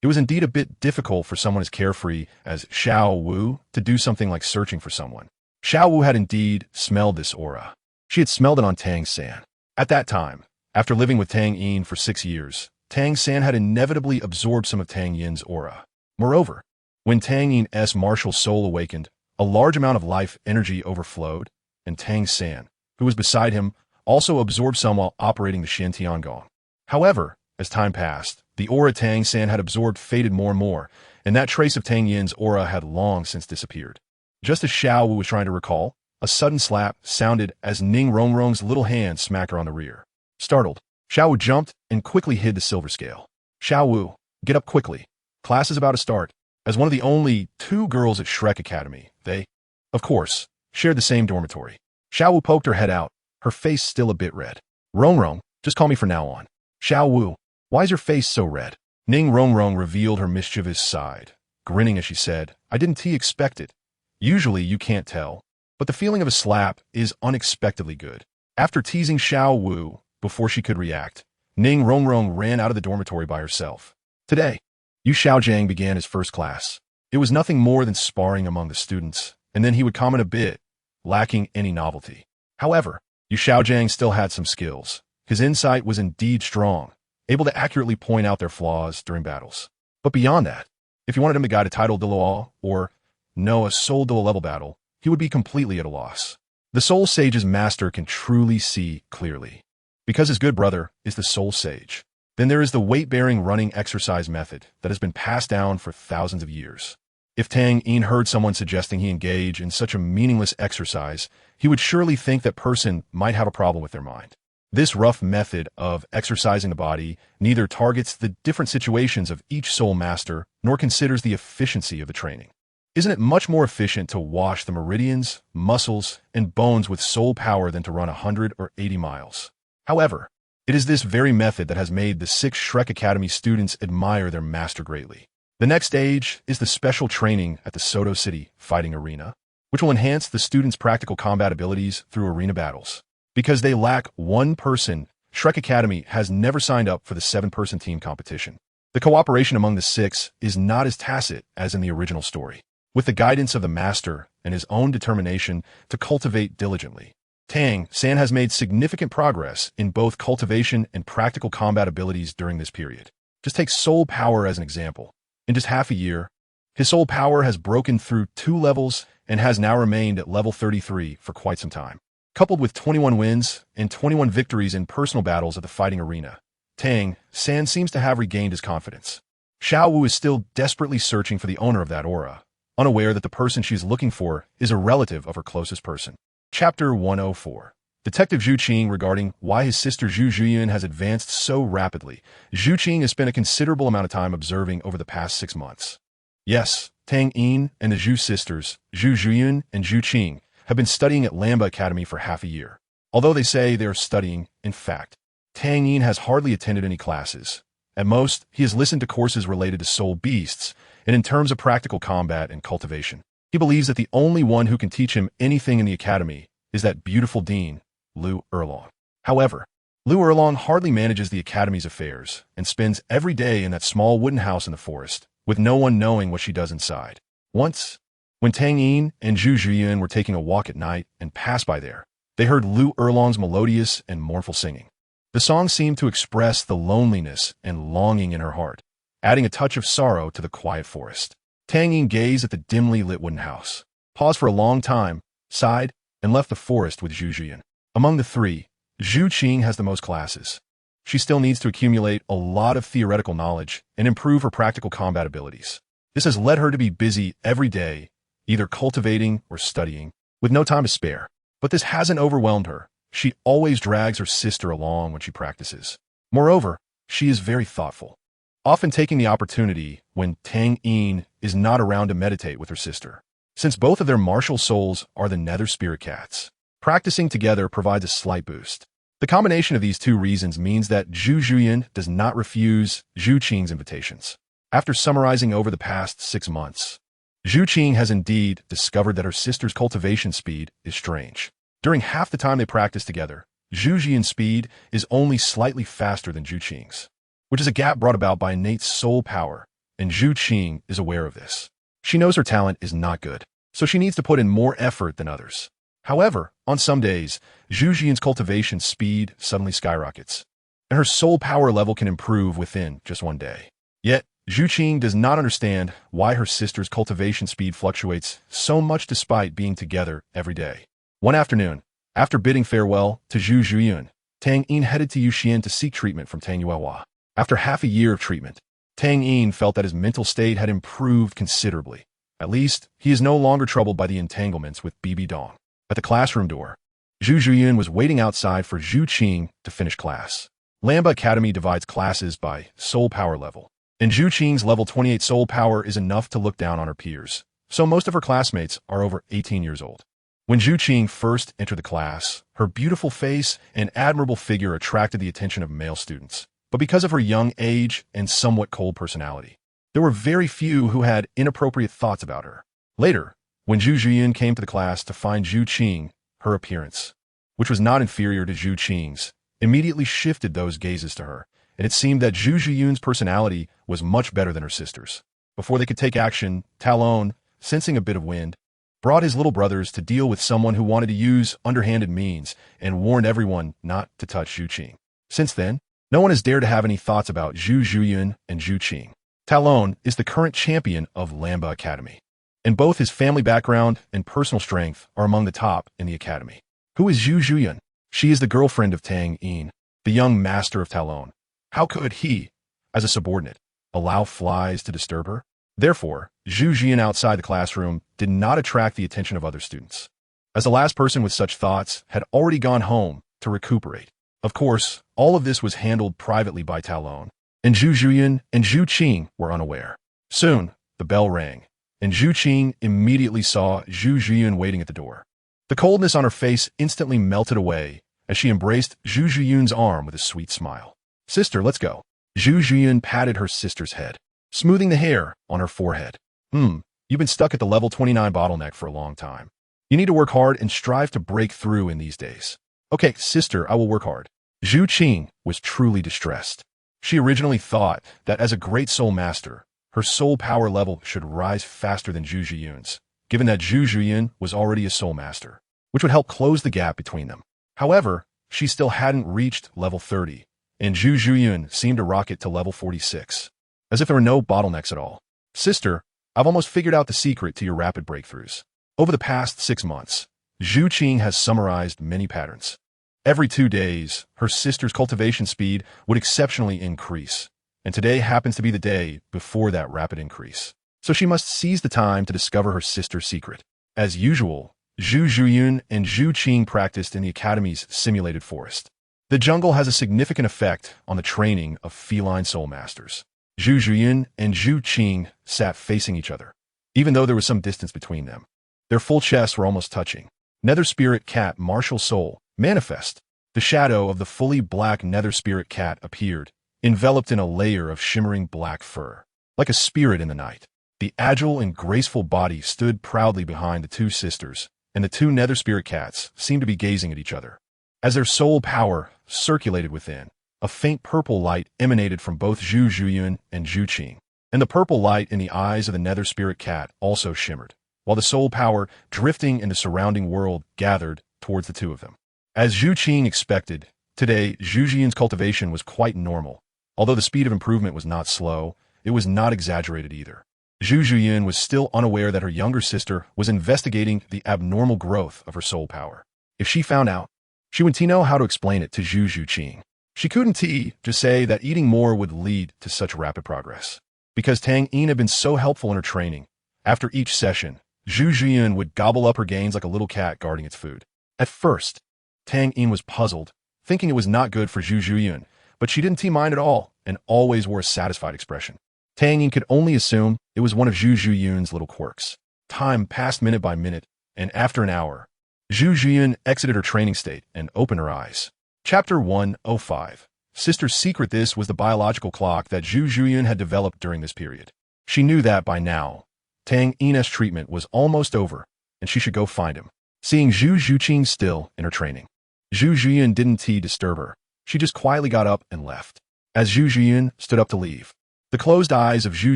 It was indeed a bit difficult for someone as carefree as Xiao Wu to do something like searching for someone. Xiao Wu had indeed smelled this aura. She had smelled it on Tang San. At that time, after living with Tang Yin for 6 years, Tang San had inevitably absorbed some of Tang Yin's aura. Moreover, when Tang Yin's martial soul awakened, a large amount of life energy overflowed, and Tang San, who was beside him, also absorbed some while operating the Shen Tiangong. However, as time passed, the aura Tang San had absorbed faded more and more, and that trace of Tang Yin's aura had long since disappeared. Just as Xiao Wu was trying to recall, a sudden slap sounded as Ning Rongrong's little hand smacked her on the rear. Startled, Xiao Wu jumped and quickly hid the silver scale. Xiao Wu, get up quickly. Class is about to start. As one of the only 2 girls at Shrek Academy, they, of course, shared the same dormitory. Xiao Wu poked her head out, her face still a bit red. Rongrong, just call me from now on. Xiao Wu, why is your face so red? Ning Rongrong revealed her mischievous side, grinning as she said, I didn't expect it. Usually you can't tell, but the feeling of a slap is unexpectedly good. After teasing Xiao Wu before she could react, Ning Rongrong ran out of the dormitory by herself. Today, Yu Xiaojing began his first class. It was nothing more than sparring among the students, and then he would comment a bit, lacking any novelty. However, Yu Xiaojing still had some skills. His insight was indeed strong, able to accurately point out their flaws during battles. But beyond that, if you wanted him to guide a title Douluo or know a soul Douluo level battle, he would be completely at a loss. The soul sage's master can truly see clearly, because his good brother is the soul sage. Then there is the weight-bearing running exercise method that has been passed down for thousands of years. If Tang Yin heard someone suggesting he engage in such a meaningless exercise, he would surely think that person might have a problem with their mind. This rough method of exercising the body neither targets the different situations of each soul master nor considers the efficiency of the training. Isn't it much more efficient to wash the meridians, muscles, and bones with soul power than to run 100 or 80 miles? However, it is this very method that has made the 6 Shrek Academy students admire their master greatly. The next stage is the special training at the Soto City Fighting Arena, which will enhance the students' practical combat abilities through arena battles. Because they lack one person, Shrek Academy has never signed up for the 7-person team competition. The cooperation among the 6 is not as tacit as in the original story. With the guidance of the master and his own determination to cultivate diligently, Tang San has made significant progress in both cultivation and practical combat abilities during this period. Just take soul power as an example. In just half a year, his soul power has broken through 2 levels and has now remained at level 33 for quite some time. Coupled with 21 wins and 21 victories in personal battles at the fighting arena, Tang San seems to have regained his confidence. Xiao Wu is still desperately searching for the owner of that aura, unaware that the person she is looking for is a relative of her closest person. Chapter 104. Detective Zhu Qing regarding why his sister Zhu Zhuyun has advanced so rapidly. Zhu Qing has spent a considerable amount of time observing over the past 6 months. Yes, Tang Yin and the Zhu sisters, Zhu Zhuyun and Zhu Qing, have been studying at Lamba Academy for half a year. Although they say they are studying, in fact, Tang Yin has hardly attended any classes. At most, he has listened to courses related to soul beasts, and in terms of practical combat and cultivation. He believes that the only one who can teach him anything in the academy is that beautiful dean, Lu Erlong. However, Lu Erlong hardly manages the academy's affairs and spends every day in that small wooden house in the forest, with no one knowing what she does inside. Once, when Tang Yin and Zhu Zhuyun were taking a walk at night and passed by there, they heard Lu Erlong's melodious and mournful singing. The song seemed to express the loneliness and longing in her heart, adding a touch of sorrow to the quiet forest. Tang Yin gazed at the dimly lit wooden house, paused for a long time, sighed, and left the forest with Zhu Zhuyun. Among the three, Zhu Qing has the most classes. She still needs to accumulate a lot of theoretical knowledge and improve her practical combat abilities. This has led her to be busy every day, either cultivating or studying, with no time to spare. But this hasn't overwhelmed her. She always drags her sister along when she practices. Moreover, she is very thoughtful, often taking the opportunity when Tang Yin is not around to meditate with her sister. Since both of their martial souls are the nether spirit cats, practicing together provides a slight boost. The combination of these two reasons means that Zhu Zhuyun does not refuse Zhu Qing's invitations. After summarizing over the past 6 months, Zhu Qing has indeed discovered that her sister's cultivation speed is strange. During half the time they practice together, Zhu Zhuyun's speed is only slightly faster than Zhu Qing's, which is a gap brought about by innate soul power, and Zhu Qing is aware of this. She knows her talent is not good, so she needs to put in more effort than others. However, on some days, Zhu Zhuyun's cultivation speed suddenly skyrockets, and her soul power level can improve within just 1 day. Yet, Zhu Qing does not understand why her sister's cultivation speed fluctuates so much despite being together every day. One afternoon, after bidding farewell to Zhu Zhuyun, Tang Yin headed to Yuxian to seek treatment from Tang Yuehua. After half a year of treatment, Tang Yin felt that his mental state had improved considerably. At least, he is no longer troubled by the entanglements with Bibi Dong. At the classroom door, Zhu Zhuyun was waiting outside for Zhu Qing to finish class. Lamba Academy divides classes by soul power level, and Zhu Qing's level 28 soul power is enough to look down on her peers, so most of her classmates are over 18 years old. When Zhu Qing first entered the class, her beautiful face and admirable figure attracted the attention of male students. But because of her young age and somewhat cold personality, there were very few who had inappropriate thoughts about her. Later, when Zhu Zhuyun came to the class to find Zhu Qing, her appearance, which was not inferior to Zhu Qing's, immediately shifted those gazes to her, and it seemed that Zhu Zhuyun's personality was much better than her sister's. Before they could take action, Talon, sensing a bit of wind, brought his little brothers to deal with someone who wanted to use underhanded means and warned everyone not to touch Zhu Qing. Since then, no one has dared to have any thoughts about Zhu Zhuyun and Zhu Qing. Talon is the current champion of Lamba Academy, and both his family background and personal strength are among the top in the academy. Who is Zhu Zhuyun? She is the girlfriend of Tang Yin, the young master of Talon. How could he, as a subordinate, allow flies to disturb her? Therefore, Zhu Zhuyun outside the classroom did not attract the attention of other students, as the last person with such thoughts had already gone home to recuperate. Of course, all of this was handled privately by Talon, and Zhu Zhuyun and Zhu Qing were unaware. Soon, the bell rang, and Zhu Qing immediately saw Zhu Zhuyun waiting at the door. The coldness on her face instantly melted away as she embraced Zhu Zhuyun's arm with a sweet smile. "Sister, let's go." Zhu Zhuyun patted her sister's head, smoothing the hair on her forehead. You've been stuck at the level 29 bottleneck for a long time. You need to work hard and strive to break through in these days. Okay, sister, I will work hard. Zhu Qing was truly distressed. She originally thought that as a great soul master, her soul power level should rise faster than Zhu Zhuyun's, given that Zhu Zhuyun was already a soul master, which would help close the gap between them. However, she still hadn't reached level 30, and Zhu Zhuyun seemed to rocket to level 46, as if there were no bottlenecks at all. Sister, I've almost figured out the secret to your rapid breakthroughs. Over the past 6 months, Zhu Qing has summarized many patterns. Every 2 days, her sister's cultivation speed would exceptionally increase, and today happens to be the day before that rapid increase. So she must seize the time to discover her sister's secret. As usual, Zhu Zhuyun and Zhu Qing practiced in the academy's simulated forest. The jungle has a significant effect on the training of feline soul masters. Zhu Zhuyun and Zhu Qing sat facing each other, even though there was some distance between them. Their full chests were almost touching. Nether Spirit Cat Martial Soul Manifest. The shadow of the fully black Nether Spirit Cat appeared, enveloped in a layer of shimmering black fur. Like a spirit in the night, the agile and graceful body stood proudly behind the two sisters, and the two Nether Spirit Cats seemed to be gazing at each other. As their soul power circulated within, a faint purple light emanated from both Zhu Zhuyun and Zhu Qing, and the purple light in the eyes of the Nether Spirit Cat also shimmered, while the soul power drifting in the surrounding world gathered towards the two of them. As Zhu Qing expected, today Zhu Zhuyun's cultivation was quite normal. Although the speed of improvement was not slow, it was not exaggerated either. Zhu Zhuyun was still unaware that her younger sister was investigating the abnormal growth of her soul power. If she found out, she wouldn't know how to explain it to Zhu Qing. She couldn't just say that eating more would lead to such rapid progress. Because Tang Yin had been so helpful in her training, after each session, Zhu Zhuyun would gobble up her gains like a little cat guarding its food. At first, Tang Yin was puzzled, thinking it was not good for Zhu Zhuyun, but she didn't mind at all and always wore a satisfied expression. Tang Yin could only assume it was one of Zhu Zhuyun's little quirks. Time passed minute by minute, and after an hour, Zhu Zhuyun exited her training state and opened her eyes. Chapter 105. Sister's secret. This was the biological clock that Zhu Zhuyun had developed during this period. She knew that by now, Tang Yin's treatment was almost over, and she should go find him. Seeing Zhu Qing still in her training, Zhu Zhuyun didn't disturb her. She just quietly got up and left. As Zhu Zhuyun stood up to leave, the closed eyes of Zhu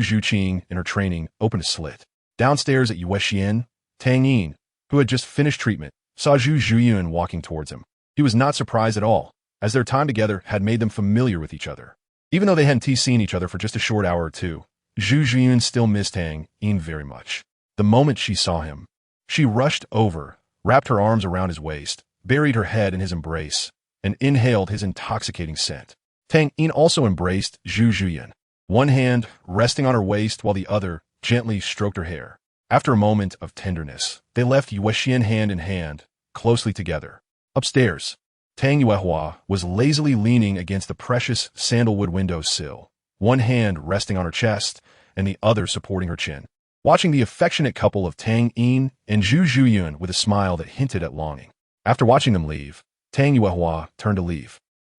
Qing in her training opened a slit. Downstairs at Yuexian, Tang Yin, who had just finished treatment, saw Zhu Zhuyun walking towards him. He was not surprised at all, as their time together had made them familiar with each other. Even though they hadn't seen each other for just a short hour or two, Zhu Zhuyun still missed Tang Yin very much. The moment she saw him, she rushed over, wrapped her arms around his waist, buried her head in his embrace, and inhaled his intoxicating scent. Tang Yin also embraced Zhu Zhuyun, one hand resting on her waist while the other gently stroked her hair. After a moment of tenderness, they left Yuexian hand in hand, closely together. Upstairs, Tang Yuehua was lazily leaning against the precious sandalwood window sill, one hand resting on her chest and the other supporting her chin, watching the affectionate couple of Tang Yin and Zhu Zhuyun with a smile that hinted at longing. After watching them leave, Tang Yuehua turned to leave.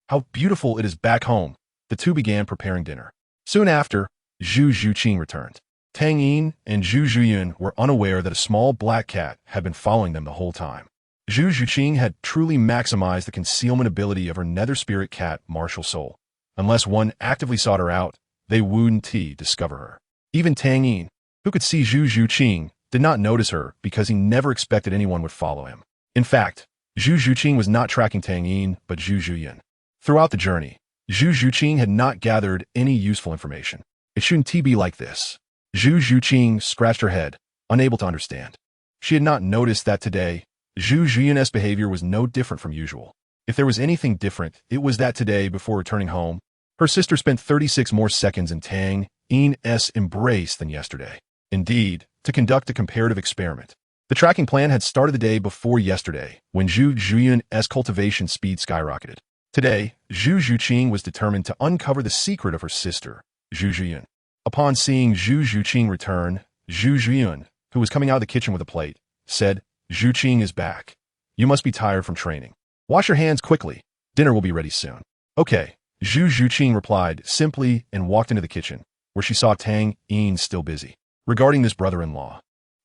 How beautiful it is back home. The two began preparing dinner. Soon after, Zhu Qing returned. Tang Yin and Zhu Zhuyun were unaware that a small black cat had been following them the whole time. Zhu Qing had truly maximized the concealment ability of her Nether Spirit Cat Martial Soul. Unless one actively sought her out, they wouldn't discover her. Even Tang Yin, who could see Zhu Qing, did not notice her because he never expected anyone would follow him. In fact, Zhu Qing was not tracking Tang Yin but Zhu Zhuyun. Throughout the journey, Zhu Qing had not gathered any useful information. It shouldn't be like this. Zhu Qing scratched her head, unable to understand. She had not noticed that today, Zhu Zhuyun's behavior was no different from usual. If there was anything different, it was that today, before returning home, her sister spent 36 more seconds in Tang Yin's embrace than yesterday. Indeed, to conduct a comparative experiment. The tracking plan had started the day before yesterday, when Zhu Zhuyun's cultivation speed skyrocketed. Today, Zhu Qing was determined to uncover the secret of her sister, Zhu Zhuyun. Upon seeing Zhu Qing return, Zhu Zhuyun, who was coming out of the kitchen with a plate, said, "Zhu Qing is back. You must be tired from training. Wash your hands quickly. Dinner will be ready soon." "Okay," Zhu Qing replied simply and walked into the kitchen, where she saw Tang Yin still busy. Regarding this brother-in-law,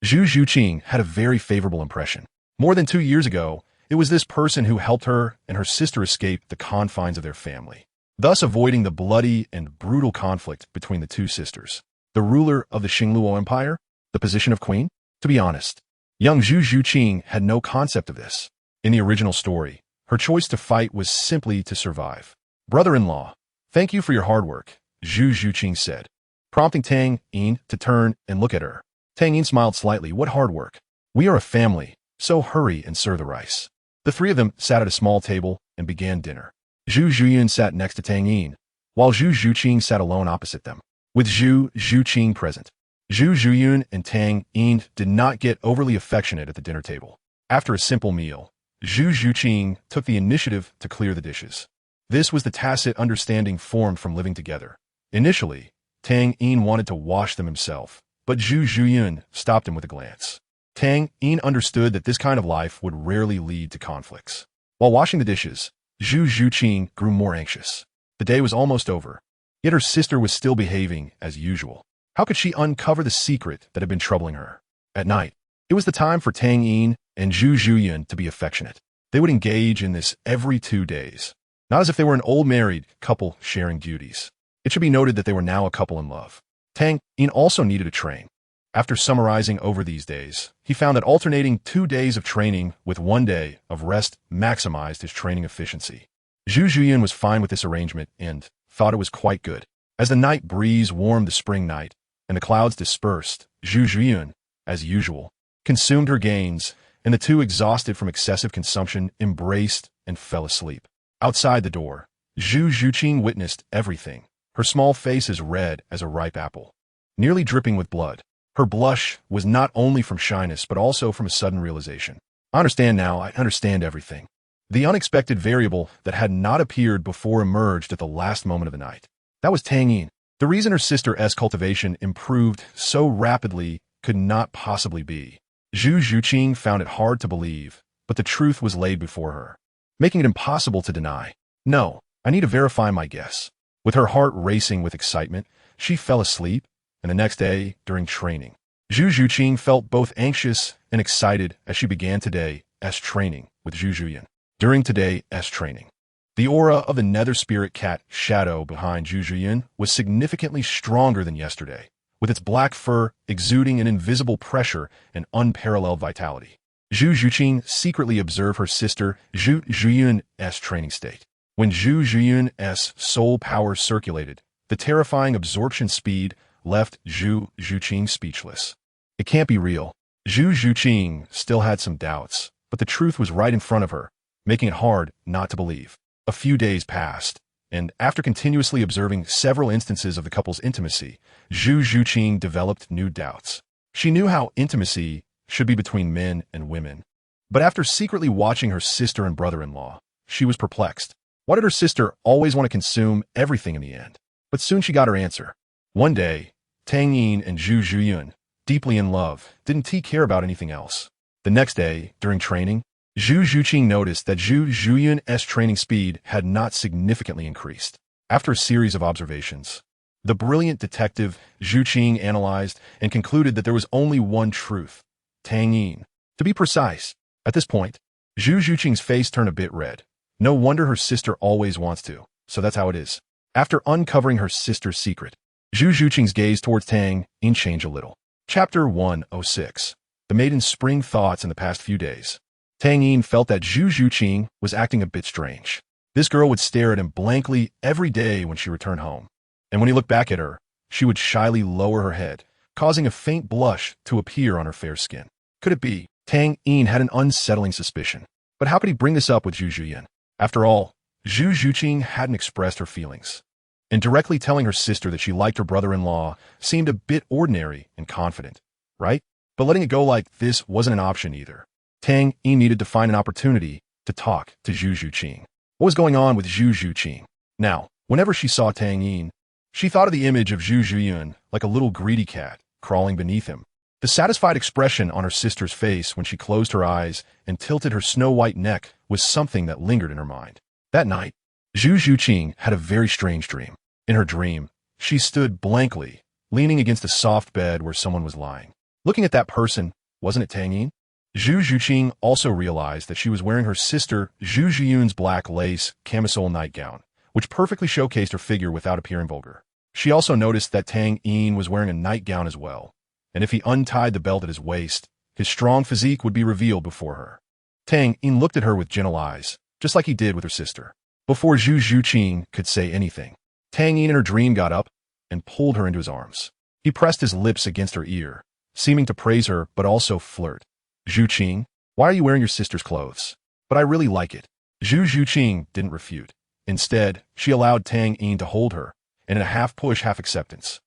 Zhu Qing had a very favorable impression. More than 2 years ago, it was this person who helped her and her sister escape the confines of their family, thus avoiding the bloody and brutal conflict between the two sisters. The ruler of the Xingluo Empire? The position of queen? To be honest, young Zhu Qing had no concept of this. In the original story, her choice to fight was simply to survive. "Brother-in-law, thank you for your hard work," Zhu Qing said, prompting Tang Yin to turn and look at her. Tang Yin smiled slightly. "What hard work? We are a family, so hurry and serve the rice. The three of them sat at a small table and began dinner. Zhu Zhuyun sat next to Tang Yin, while Zhu Zhuqing sat alone opposite them. With Zhu Zhuqing present, Zhu Zhuyun and Tang Yin did not get overly affectionate at the dinner table. After a simple meal, Zhu Zhuqing took the initiative to clear the dishes. This was the tacit understanding formed from living together. Initially, Tang Yin wanted to wash them himself, but Zhu Zhuyun stopped him with a glance. Tang Yin understood that this kind of life would rarely lead to conflicts. While washing the dishes, Zhu Zhuqing grew more anxious. The day was almost over, yet her sister was still behaving as usual. How could she uncover the secret that had been troubling her? At night, it was the time for Tang Yin and Zhu Zhuyun to be affectionate. They would engage in this every 2 days, not as if they were an old married couple sharing duties. It should be noted that they were now a couple in love. Tang Yin also needed to train. After summarizing over these days, he found that alternating 2 days of training with 1 day of rest maximized his training efficiency. Zhu Zhuyun was fine with this arrangement and thought it was quite good. As the night breeze warmed the spring night and the clouds dispersed, Zhu Zhuyun, as usual, consumed her gains, and the two, exhausted from excessive consumption, embraced and fell asleep. Outside the door, Zhu Zhuqing witnessed everything, her small face as red as a ripe apple, nearly dripping with blood. Her blush was not only from shyness but also from a sudden realization. I understand now, I understand everything. The unexpected variable that had not appeared before emerged at the last moment of the night. That was Tang Yin. The reason her sister's cultivation improved so rapidly could not possibly be. Zhu Zhuqing found it hard to believe, but the truth was laid before her, making it impossible to deny. No, I need to verify my guess. With her heart racing with excitement, she fell asleep, and the next day, during training, Zhu Zhuqing felt both anxious and excited as she began today's training with Zhu Zhuyun. During today's training, the aura of the nether spirit cat shadow behind Zhu Zhuyun was significantly stronger than yesterday, with its black fur exuding an invisible pressure and unparalleled vitality. Zhu Zhuqing secretly observed her sister Zhu Zhuyun's training state. When Zhu Zhuyun's soul power circulated, the terrifying absorption speed left Zhu Zhuqing speechless. It can't be real. Zhu Zhuqing still had some doubts, but the truth was right in front of her, making it hard not to believe. A few days passed, and after continuously observing several instances of the couple's intimacy, Zhu Zhuqing developed new doubts. She knew how intimacy should be between men and women, but after secretly watching her sister and brother-in-law, she was perplexed. Why did her sister always want to consume everything in the end? But soon she got her answer. One day, Tang Yin and Zhu Zhuyun, deeply in love, didn't care about anything else. The next day, during training, Zhu Zhuqing noticed that Zhu Zhuyun's training speed had not significantly increased. After a series of observations, the brilliant detective Zhuqing analyzed and concluded that there was only one truth: Tang Yin. To be precise, at this point, Zhu Zhuqing's face turned a bit red. No wonder her sister always wants to, so that's how it is. After uncovering her sister's secret, Zhu Zhuqing's gaze towards Tang Yin changed a little. Chapter 106. The Maiden's Spring Thoughts in the Past Few Days. Tang Yin felt that Zhu Zhuqing was acting a bit strange. This girl would stare at him blankly every day when she returned home, and when he looked back at her, she would shyly lower her head, causing a faint blush to appear on her fair skin. Could it be? Tang Yin had an unsettling suspicion. But how could he bring this up with Zhu Zhuyan? After all, Zhu Zhuqing hadn't expressed her feelings, and directly telling her sister that she liked her brother-in-law seemed a bit ordinary and confident, right? But letting it go like this wasn't an option either. Tang Yin needed to find an opportunity to talk to Zhu Zhuqing. What was going on with Zhu Zhuqing? Now, whenever she saw Tang Yin, she thought of the image of Zhu Zhuyun like a little greedy cat crawling beneath him. The satisfied expression on her sister's face when she closed her eyes and tilted her snow-white neck was something that lingered in her mind. That night, Zhu Zhuqing had a very strange dream. In her dream, she stood blankly, leaning against a soft bed where someone was lying. Looking at that person, wasn't it Tang Yin? Zhu Zhuqing also realized that she was wearing her sister Zhu Zhuyun's black lace camisole nightgown, which perfectly showcased her figure without appearing vulgar. She also noticed that Tang Yin was wearing a nightgown as well, and if he untied the belt at his waist, his strong physique would be revealed before her. Tang Yin looked at her with gentle eyes, just like he did with her sister. Before Zhu Zhuqing could say anything, Tang Yin in her dream got up and pulled her into his arms. He pressed his lips against her ear, seeming to praise her but also flirt. Zhuqing, why Why are you wearing your sister's clothes? But I really like it. Zhu Zhuqing didn't refute. Instead, she allowed Tang Yin to hold her, and in a half-push, half-acceptance.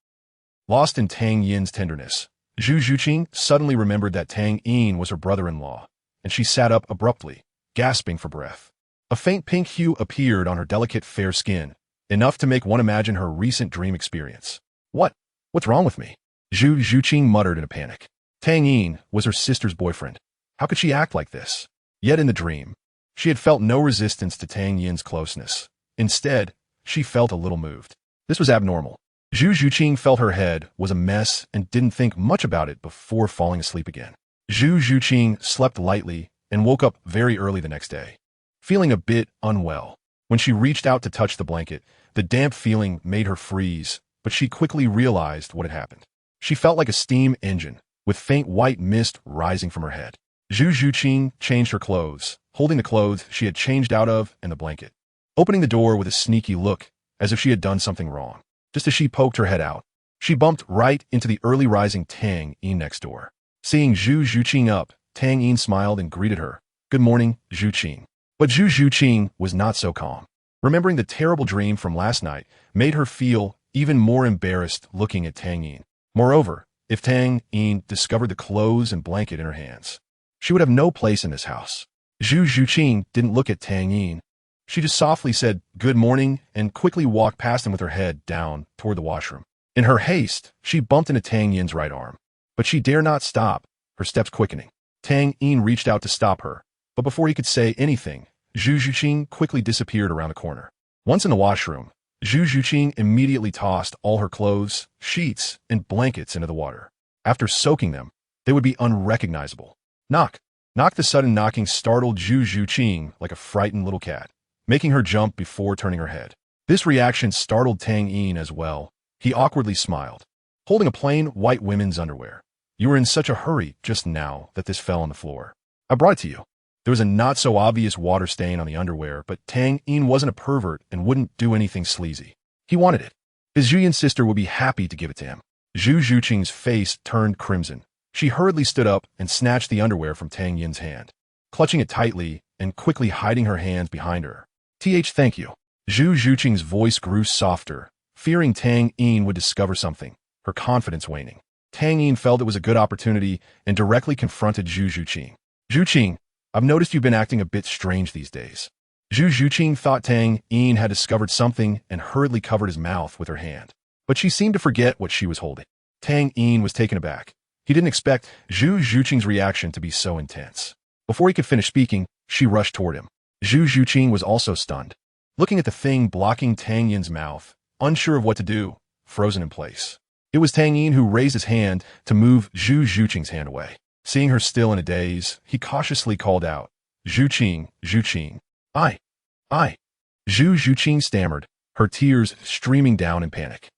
Lost in Tang Yin's tenderness, Zhu Zhuqing suddenly remembered that Tang Yin was her brother-in-law, and she sat up abruptly, gasping for breath. A faint pink hue appeared on her delicate fair skin, enough to make one imagine her recent dream experience. What's wrong with me? Zhu Zhuqing muttered in a panic. Tang Yin was her sister's boyfriend. How could she act like this? Yet in the dream, she had felt no resistance to Tang Yin's closeness. Instead, she felt a little moved. This was abnormal. Zhu Zhuqing felt her head was a mess and didn't think much about it before falling asleep again. Zhu Zhuqing slept lightly and woke up very early the next day, feeling a bit unwell. When she reached out to touch the blanket, the damp feeling made her freeze, but she quickly realized what had happened. She felt like a steam engine, with faint white mist rising from her head. Zhu Zhuqing changed her clothes, holding the clothes she had changed out of and the blanket, opening the door with a sneaky look, as if she had done something wrong. Just as she poked her head out, she bumped right into the early rising Tang Yin next door. Seeing Zhu Zhuqing up, Tang Yin smiled and greeted her. Good morning, Zhuqing. But Zhu Zhuqing was not so calm. Remembering the terrible dream from last night made her feel even more embarrassed looking at Tang Yin. Moreover, if Tang Yin discovered the clothes and blanket in her hands, she would have no place in this house. Zhu Zhuqing didn't look at Tang Yin. She just softly said, good morning, and quickly walked past him with her head down toward the washroom. In her haste, she bumped into Tang Yin's right arm. But she dare not stop, her steps quickening. Tang Yin reached out to stop her, but before he could say anything, Zhu Zhuqing quickly disappeared around the corner. Once in the washroom, Zhu Zhuqing immediately tossed all her clothes, sheets, and blankets into the water. After soaking them, they would be unrecognizable. Knock. The sudden knocking startled Zhu Zhuqing like a frightened little cat, making her jump before turning her head. This reaction startled Tang Yin as well. He awkwardly smiled, holding a plain white women's underwear. You were in such a hurry just now that this fell on the floor. I brought it to you. There was a not-so-obvious water stain on the underwear, but Tang Yin wasn't a pervert and wouldn't do anything sleazy. He wanted it. His Zhuyin sister would be happy to give it to him. Zhu Zhuqing's face turned crimson. She hurriedly stood up and snatched the underwear from Tang Yin's hand, clutching it tightly and quickly hiding her hands behind her. Thank you. Zhu Zhuqing's voice grew softer, fearing Tang Yin would discover something, her confidence waning. Tang Yin felt it was a good opportunity and directly confronted Zhu Zhuqing. Zhuqing, I've noticed you've been acting a bit strange these days. Zhu Zhuqing thought Tang Yin had discovered something and hurriedly covered his mouth with her hand. But she seemed to forget what she was holding. Tang Yin was taken aback. He didn't expect Zhu Zhuqing's reaction to be so intense. Before he could finish speaking, she rushed toward him. Zhu Zhuqing was also stunned, looking at the thing blocking Tang Yin's mouth, unsure of what to do, frozen in place. It was Tang Yin who raised his hand to move Zhu Zhuqing's hand away. Seeing her still in a daze, he cautiously called out, Zhuqing. I. Zhu Zhuqing stammered, her tears streaming down in panic.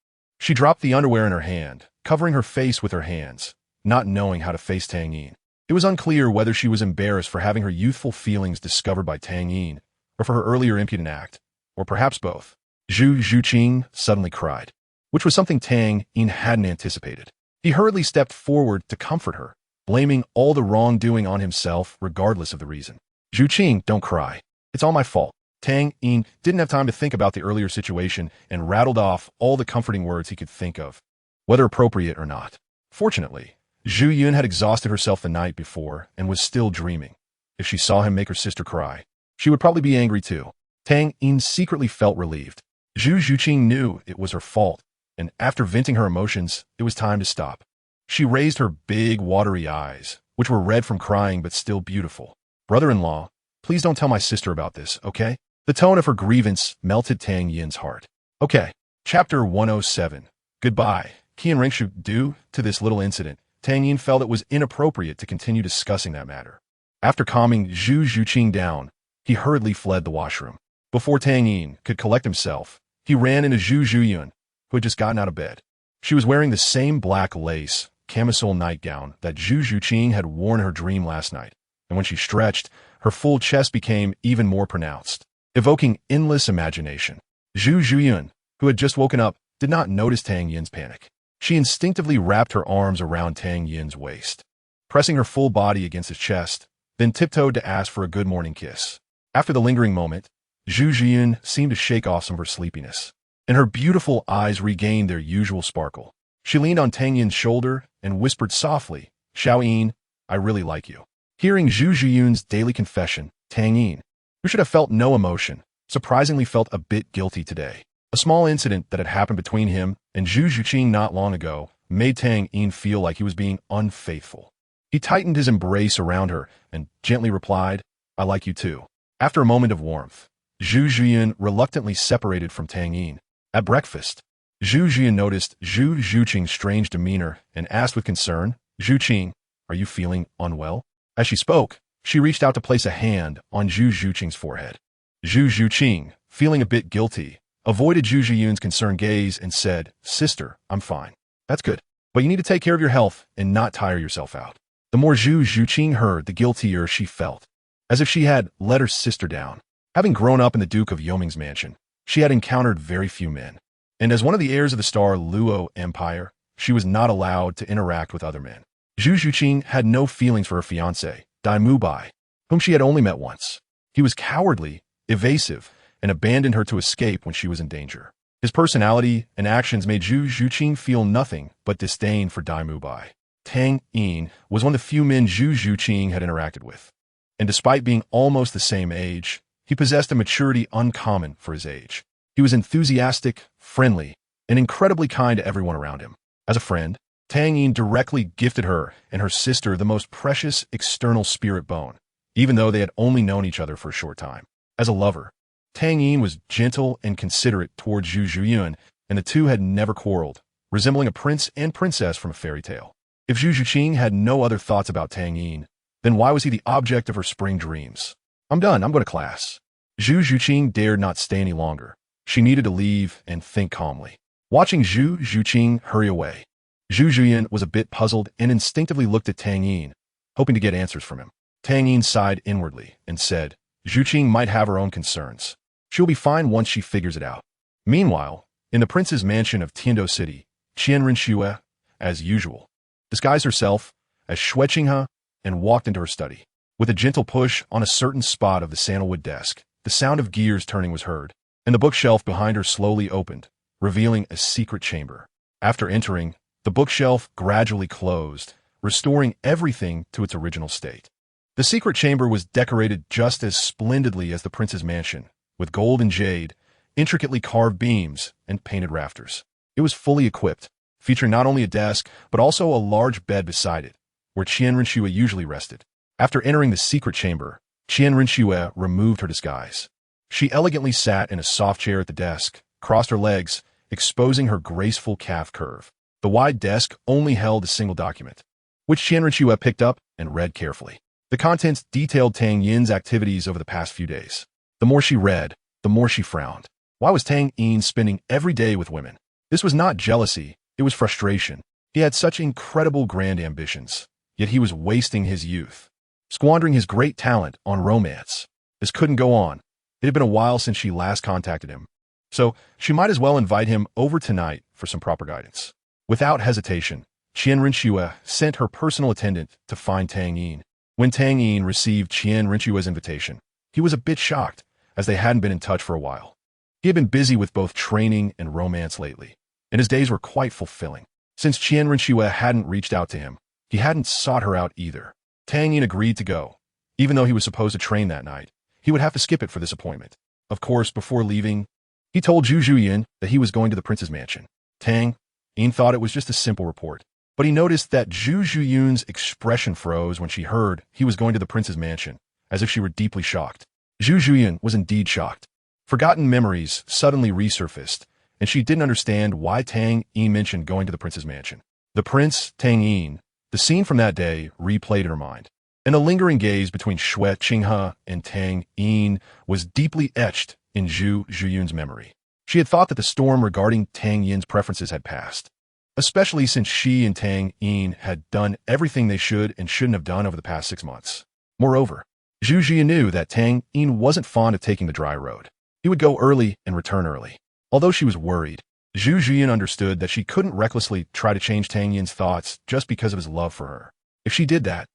She dropped the underwear in her hand, covering her face with her hands, not knowing how to face Tang Yin. It was unclear whether she was embarrassed for having her youthful feelings discovered by Tang Yin, or for her earlier impudent act, or perhaps both. Zhu Zhuqing suddenly cried, which was something Tang Yin hadn't anticipated. He hurriedly stepped forward to comfort her, blaming all the wrongdoing on himself regardless of the reason. Zhuqing, don't cry. It's all my fault. Tang Yin didn't have time to think about the earlier situation and rattled off all the comforting words he could think of, whether appropriate or not. Fortunately, Zhu Yun had exhausted herself the night before and was still dreaming. If she saw him make her sister cry, she would probably be angry too. Tang Yin secretly felt relieved. Zhu Zhuqing knew it was her fault, and after venting her emotions, it was time to stop. She raised her big, watery eyes, which were red from crying but still beautiful. Brother-in-law, please don't tell my sister about this, okay? The tone of her grievance melted Tang Yin's heart. Okay. Chapter 107. Goodbye. Qian Ringshu, due to this little incident, Tang Yin felt it was inappropriate to continue discussing that matter. After calming Zhu Zhuqing down, he hurriedly fled the washroom. Before Tang Yin could collect himself, he ran into Zhu Zhuyun, who had just gotten out of bed. She was wearing the same black lace camisole nightgown that Zhu Zhuqing had worn in her dream last night, and when she stretched, her full chest became even more pronounced, evoking endless imagination. Zhu Zhuyun, who had just woken up, did not notice Tang Yin's panic. She instinctively wrapped her arms around Tang Yin's waist, pressing her full body against his chest, then tiptoed to ask for a good morning kiss. After the lingering moment, Zhu Zhiyun seemed to shake off some of her sleepiness, and her beautiful eyes regained their usual sparkle. She leaned on Tang Yin's shoulder and whispered softly, "Xiao Yin, I really like you." Hearing Zhu Zhiyun's daily confession, Tang Yin, who should have felt no emotion, surprisingly felt a bit guilty today. A small incident that had happened between him and Zhu Zhuqing not long ago made Tang Yin feel like he was being unfaithful. He tightened his embrace around her and gently replied, "I like you too." After a moment of warmth, Zhu Zhiyun reluctantly separated from Tang Yin. At breakfast, Zhu Zhiyun noticed Zhu Zhuqing's strange demeanor and asked with concern, "Zhuqing, are you feeling unwell?" As she spoke, she reached out to place a hand on Zhu Zhuqing's forehead. Zhu Zhuqing, feeling a bit guilty, avoided Zhu Zhiyun's concerned gaze and said, "Sister, I'm fine." "That's good, but you need to take care of your health and not tire yourself out." The more Zhu Zhuqing heard, the guiltier she felt, as if she had let her sister down. Having grown up in the Duke of Yoming's mansion, she had encountered very few men, and as one of the heirs of the Star Luo Empire, she was not allowed to interact with other men. Zhu Zhuqing had no feelings for her fiancé, Dalu, whom she had only met once. He was cowardly, evasive, and abandoned her to escape when she was in danger. His personality and actions made Zhu Zhuqing feel nothing but disdain for Dalu. Tang Yin was one of the few men Zhu Zhuqing had interacted with, and despite being almost the same age, he possessed a maturity uncommon for his age. He was enthusiastic, friendly, and incredibly kind to everyone around him. As a friend, Tang Yin directly gifted her and her sister the most precious external spirit bone, even though they had only known each other for a short time. As a lover, Tang Yin was gentle and considerate towards Zhu Zhiyun, and the two had never quarreled, resembling a prince and princess from a fairy tale. If Zhu Zhuqing had no other thoughts about Tang Yin, then why was he the object of her spring dreams? "I'm done, I'm going to class." Zhu Zhuqing dared not stay any longer. She needed to leave and think calmly. Watching Zhu Zhuqing hurry away, Zhu Zhiyun was a bit puzzled and instinctively looked at Tang Yin, hoping to get answers from him. Tang Yin sighed inwardly and said, "Zhuqing might have her own concerns. She'll be fine once she figures it out." Meanwhile, in the prince's mansion of Tiando City, Qian Rinxue, as usual, disguised herself as Xue Qinghe and walked into her study. With a gentle push on a certain spot of the sandalwood desk, the sound of gears turning was heard, and the bookshelf behind her slowly opened, revealing a secret chamber. After entering, the bookshelf gradually closed, restoring everything to its original state. The secret chamber was decorated just as splendidly as the prince's mansion, with gold and jade, intricately carved beams, and painted rafters. It was fully equipped, featuring not only a desk, but also a large bed beside it, where Qian Rinxue usually rested. After entering the secret chamber, Qian Rinxue removed her disguise. She elegantly sat in a soft chair at the desk, crossed her legs, exposing her graceful calf curve. The wide desk only held a single document, which Qian Rinxue picked up and read carefully. The contents detailed Tang Yin's activities over the past few days. The more she read, the more she frowned. Why was Tang Yin spending every day with women? This was not jealousy, it was frustration. He had such incredible grand ambitions, yet he was wasting his youth, squandering his great talent on romance. This couldn't go on. It had been a while since she last contacted him, so she might as well invite him over tonight for some proper guidance. Without hesitation, Qian Rinxue sent her personal attendant to find Tang Yin. When Tang Yin received Qian Rinxue's invitation, he was a bit shocked, as they hadn't been in touch for a while. He had been busy with both training and romance lately, and his days were quite fulfilling. Since Qian Rinxue hadn't reached out to him, he hadn't sought her out either. Tang Yin agreed to go. Even though he was supposed to train that night, he would have to skip it for this appointment. Of course, before leaving, he told Zhu Zhuyin that he was going to the prince's mansion. Tang Yin thought it was just a simple report, but he noticed that Zhu Zhuyun's expression froze when she heard he was going to the prince's mansion, as if she were deeply shocked. Zhu Zhuyin was indeed shocked. Forgotten memories suddenly resurfaced, and she didn't understand why Tang Yin mentioned going to the prince's mansion. The prince, Tang Yin, the scene from that day replayed in her mind, and a lingering gaze between Xue Qinghe and Tang Yin was deeply etched in Zhu Zhuyun's memory. She had thought that the storm regarding Tang Yin's preferences had passed, especially since she and Tang Yin had done everything they should and shouldn't have done over the past 6 months. Moreover, Zhu Zhuyin knew that Tang Yin wasn't fond of taking the dry road. He would go early and return early. Although she was worried, Zhu Zhuyin understood that she couldn't recklessly try to change Tang Yin's thoughts just because of his love for her. If she did that,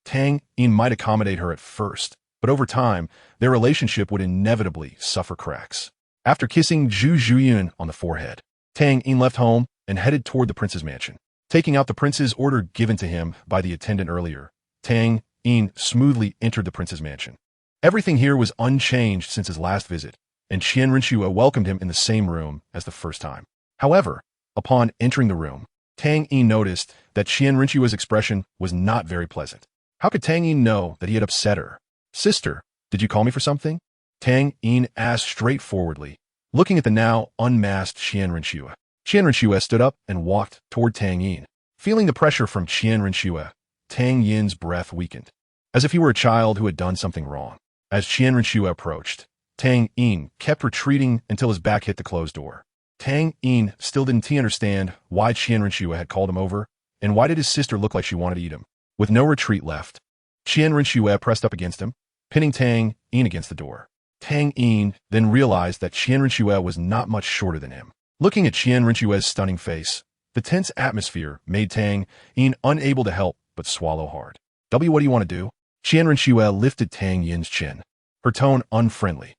Tang Yin might accommodate her at first, but over time, their relationship would inevitably suffer cracks. After kissing Zhu Zhuyun on the forehead, Tang Yin left home and headed toward the prince's mansion. Taking out the prince's order given to him by the attendant earlier, Tang Yin smoothly entered the prince's mansion. Everything here was unchanged since his last visit, and Qian Rinxue welcomed him in the same room as the first time. However, upon entering the room, Tang Yin noticed that Qian Rinxue's expression was not very pleasant. How could Tang Yin know that he had upset her? "Sister, did you call me for something?" Tang Yin asked straightforwardly, looking at the now unmasked Qian Rinxue. Qian Rinxue stood up and walked toward Tang Yin. Feeling the pressure from Qian Rinxue, Tang Yin's breath weakened, as if he were a child who had done something wrong. As Qian Rinxue approached, Tang Yin kept retreating until his back hit the closed door. Tang Yin still didn't understand why Qian Rinxue had called him over, and why did his sister look like she wanted to eat him. With no retreat left, Qian Rinxue pressed up against him, pinning Tang Yin against the door. Tang Yin then realized that Qian Rinxue was not much shorter than him. Looking at Qian Rinxue's stunning face, the tense atmosphere made Tang Yin unable to help but swallow hard. What do you want to do?" Qian Rinxue lifted Tang Yin's chin, her tone unfriendly.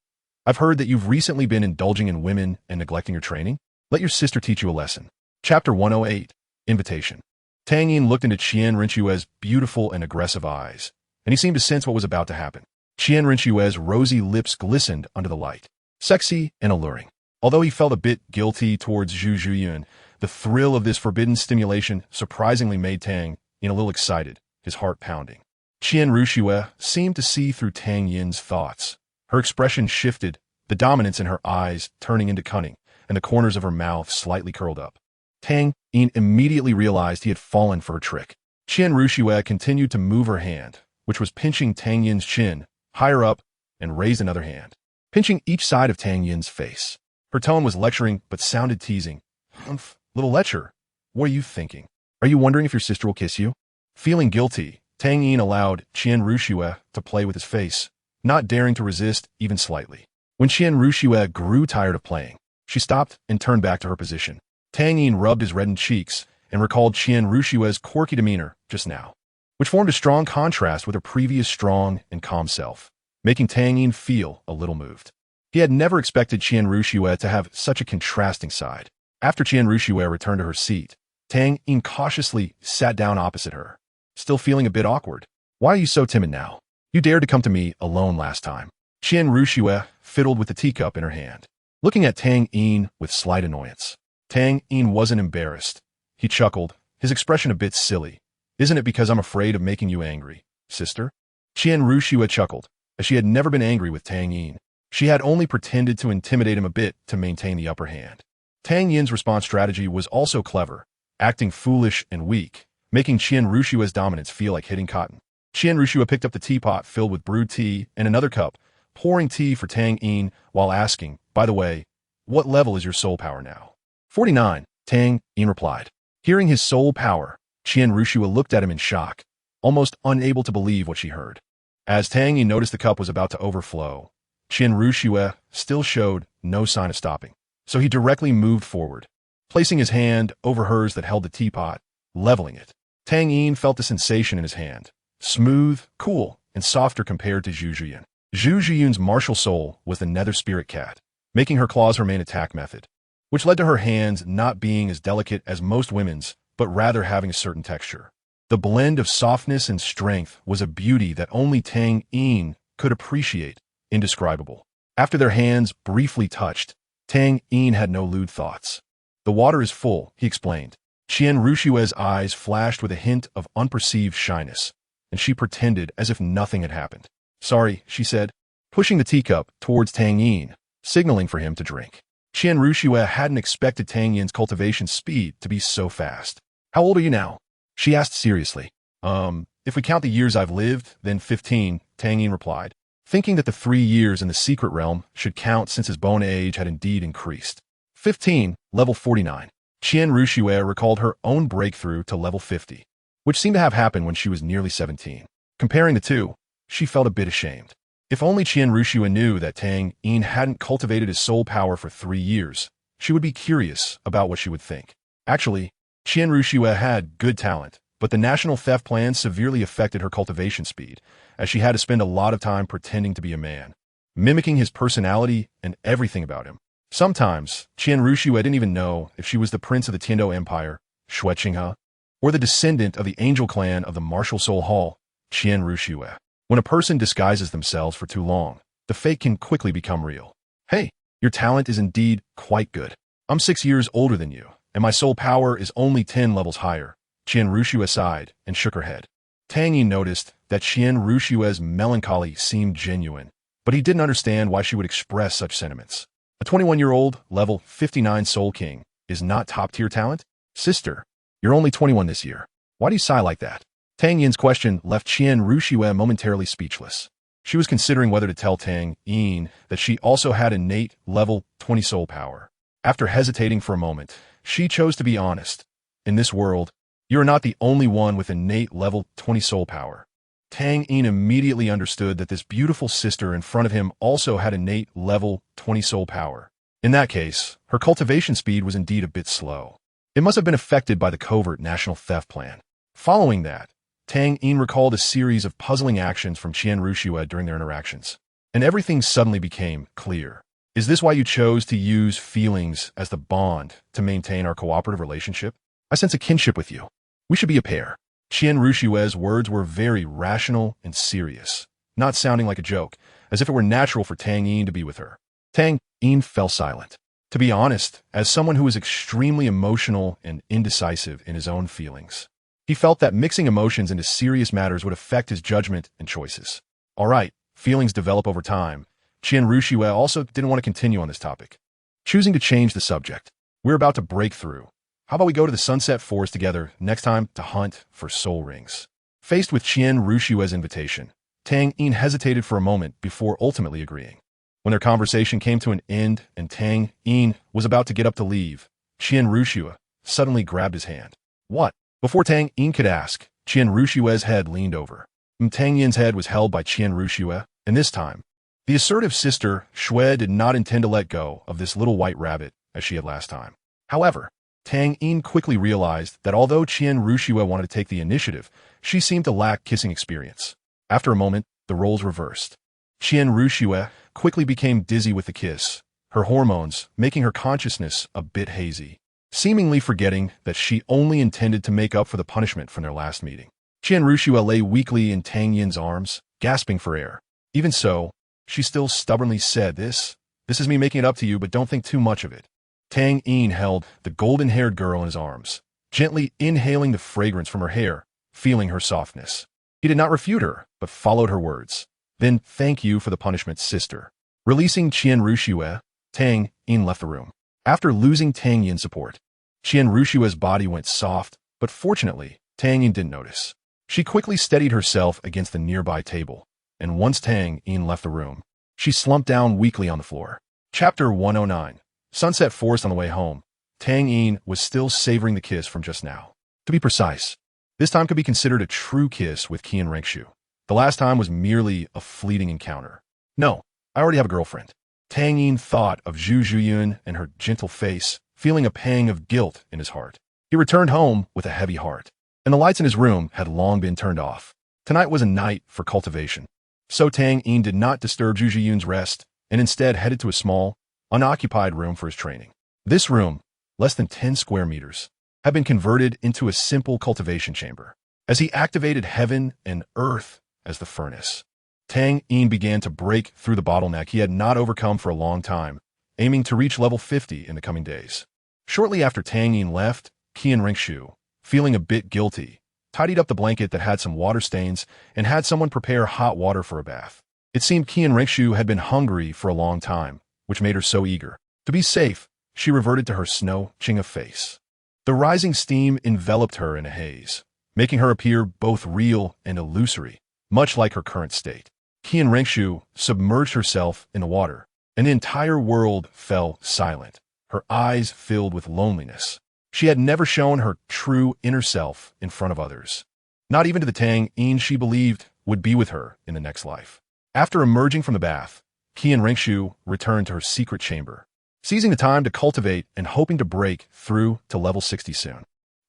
"I've heard that you've recently been indulging in women and neglecting your training. Let your sister teach you a lesson." Chapter 108, Invitation. Tang Yin looked into Qian Rinxue's beautiful and aggressive eyes, and he seemed to sense what was about to happen. Qian Rinxue's rosy lips glistened under the light, sexy and alluring. Although he felt a bit guilty towards Zhu Zhuyun, the thrill of this forbidden stimulation surprisingly made Tang Yin a little excited, his heart pounding. Qian Rinxue seemed to see through Tang Yin's thoughts. Her expression shifted, the dominance in her eyes turning into cunning, and the corners of her mouth slightly curled up. Tang Yin immediately realized he had fallen for her trick. Qian Rinxue continued to move her hand, which was pinching Tang Yin's chin, higher up, and raised another hand, pinching each side of Tang Yin's face. Her tone was lecturing, but sounded teasing. "Humph, little lecher, what are you thinking? Are you wondering if your sister will kiss you?" Feeling guilty, Tang Yin allowed Qian Rinxue to play with his face, not daring to resist even slightly. When Qian Rinxue grew tired of playing, she stopped and turned back to her position. Tang Yin rubbed his reddened cheeks and recalled Qian Rinxue's quirky demeanor just now, which formed a strong contrast with her previous strong and calm self, making Tang Yin feel a little moved. He had never expected Qian Rinxue to have such a contrasting side. After Qian Rinxue returned to her seat, Tang Yin cautiously sat down opposite her, still feeling a bit awkward. "Why are you so timid now? You dared to come to me alone last time." Qian Rinxue fiddled with the teacup in her hand, looking at Tang Yin with slight annoyance. Tang Yin wasn't embarrassed. He chuckled, his expression a bit silly. "Isn't it because I'm afraid of making you angry, sister?" Qian Rinxue chuckled, as she had never been angry with Tang Yin. She had only pretended to intimidate him a bit to maintain the upper hand. Tang Yin's response strategy was also clever, acting foolish and weak, making Qian Rinxue's dominance feel like hitting cotton. Qian Rinxue picked up the teapot filled with brewed tea and another cup, pouring tea for Tang Yin while asking, "By the way, what level is your soul power now?" 49, Tang Yin replied. Hearing his soul power, Qian Rinxue looked at him in shock, almost unable to believe what she heard. As Tang Yin noticed the cup was about to overflow, Qian Rinxue still showed no sign of stopping, so he directly moved forward, placing his hand over hers that held the teapot, leveling it. Tang Yin felt the sensation in his hand, smooth, cool, and softer compared to Zhu Zhuyun. Zhu Zhuyun's martial soul was the nether spirit cat, making her claws her main attack method, which led to her hands not being as delicate as most women's, but rather having a certain texture. The blend of softness and strength was a beauty that only Tang Yin could appreciate, indescribable. After their hands briefly touched, Tang Yin had no lewd thoughts. "The water is full," he explained. Qian Rinxue's eyes flashed with a hint of unperceived shyness, and she pretended as if nothing had happened. "Sorry," she said, pushing the teacup towards Tang Yin, signaling for him to drink. Qian Rinxue hadn't expected Tang Yin's cultivation speed to be so fast. "How old are you now?" she asked seriously. If we count the years I've lived, then 15, Tang Yin replied, thinking that the 3 years in the secret realm should count since his bone age had indeed increased. 15, level 49. Qian Rinxue recalled her own breakthrough to level 50, which seemed to have happened when she was nearly 17. Comparing the two, she felt a bit ashamed. If only Qian Rinxue knew that Tang Yin hadn't cultivated his soul power for 3 years, she would be curious about what she would think. Actually, Qian Rinxue had good talent, but the national theft plan severely affected her cultivation speed, as she had to spend a lot of time pretending to be a man, mimicking his personality and everything about him. Sometimes, Qian Ruxue didn't even know if she was the prince of the Tiando Empire, Xue Qinghe, or the descendant of the angel clan of the martial soul hall, Qian Ruxue. When a person disguises themselves for too long, the fake can quickly become real. Hey, your talent is indeed quite good. I'm 6 years older than you, and my soul power is only 10 levels higher. Qian Ruxue sighed and shook her head. Tang Yin noticed that Qian Ruxue's melancholy seemed genuine, but he didn't understand why she would express such sentiments. A 21-year-old, level 59 Soul King, is not top-tier talent? Sister, you're only 21 this year. Why do you sigh like that? Tang Yin's question left Qian Ruxue momentarily speechless. She was considering whether to tell Tang Yin that she also had innate level 20 soul power. After hesitating for a moment, she chose to be honest. In this world, you are not the only one with innate level 20 soul power. Tang Yin immediately understood that this beautiful sister in front of him also had innate level 20 soul power. In that case, her cultivation speed was indeed a bit slow. It must have been affected by the covert national theft plan. Following that, Tang Yin recalled a series of puzzling actions from Qian Ruxue during their interactions, and everything suddenly became clear. Is this why you chose to use feelings as the bond to maintain our cooperative relationship? I sense a kinship with you. We should be a pair. Qian Ruxue's words were very rational and serious, not sounding like a joke, as if it were natural for Tang Yin to be with her. Tang Yin fell silent. To be honest, as someone who was extremely emotional and indecisive in his own feelings, he felt that mixing emotions into serious matters would affect his judgment and choices. All right, feelings develop over time. Qian Ruxue also didn't want to continue on this topic. Choosing to change the subject. We're about to break through. How about we go to the Sunset Forest together next time to hunt for soul rings? Faced with Qian Ruxue's invitation, Tang Yin hesitated for a moment before ultimately agreeing. When their conversation came to an end and Tang Yin was about to get up to leave, Qian Ruxue suddenly grabbed his hand. What? Before Tang Yin could ask, Qian Ruxue's head leaned over. Tang Yin's head was held by Qian Ruxue, and this time, the assertive sister, Xue, did not intend to let go of this little white rabbit as she had last time. However, Tang Yin quickly realized that although Qian Ruxue wanted to take the initiative, she seemed to lack kissing experience. After a moment, the roles reversed. Qian Ruxue quickly became dizzy with the kiss, her hormones making her consciousness a bit hazy, seemingly forgetting that she only intended to make up for the punishment from their last meeting. Qian Ruxue lay weakly in Tang Yin's arms, gasping for air. Even so, she still stubbornly said, This is me making it up to you, but don't think too much of it. Tang Yin held the golden-haired girl in his arms, gently inhaling the fragrance from her hair, feeling her softness. He did not refute her, but followed her words. Then, thank you for the punishment, sister. Releasing Qian Ruxue, Tang Yin left the room. After losing Tang Yin's support, Qian Ruxue's body went soft, but fortunately, Tang Yin didn't notice. She quickly steadied herself against the nearby table, and once Tang Yin left the room, she slumped down weakly on the floor. Chapter 109. Sunset Forest. On the way home, Tang Yin was still savoring the kiss from just now. To be precise, this time could be considered a true kiss with Qian Ruxue. The last time was merely a fleeting encounter. No, I already have a girlfriend. Tang Yin thought of Zhu Zhuyun and her gentle face, feeling a pang of guilt in his heart. He returned home with a heavy heart, and the lights in his room had long been turned off. Tonight was a night for cultivation. So Tang Yin did not disturb Zhu Zhuyun's rest, and instead headed to a small, unoccupied room for his training. This room, less than 10 square meters, had been converted into a simple cultivation chamber. As he activated heaven and earth as the furnace, Tang Yin began to break through the bottleneck he had not overcome for a long time, aiming to reach level 50 in the coming days. Shortly after Tang Yin left, Qian Ruxue, feeling a bit guilty, tidied up the blanket that had some water stains and had someone prepare hot water for a bath. It seemed Qian Ruxue had been hungry for a long time, which made her so eager. To be safe, she reverted to her snow Qinghe face. The rising steam enveloped her in a haze, making her appear both real and illusory, much like her current state. Qian Ruxue submerged herself in the water, and the entire world fell silent, her eyes filled with loneliness. She had never shown her true inner self in front of others, not even to the Tang Yin she believed would be with her in the next life. After emerging from the bath, Qian Ruxue returned to her secret chamber, seizing the time to cultivate and hoping to break through to level 60 soon.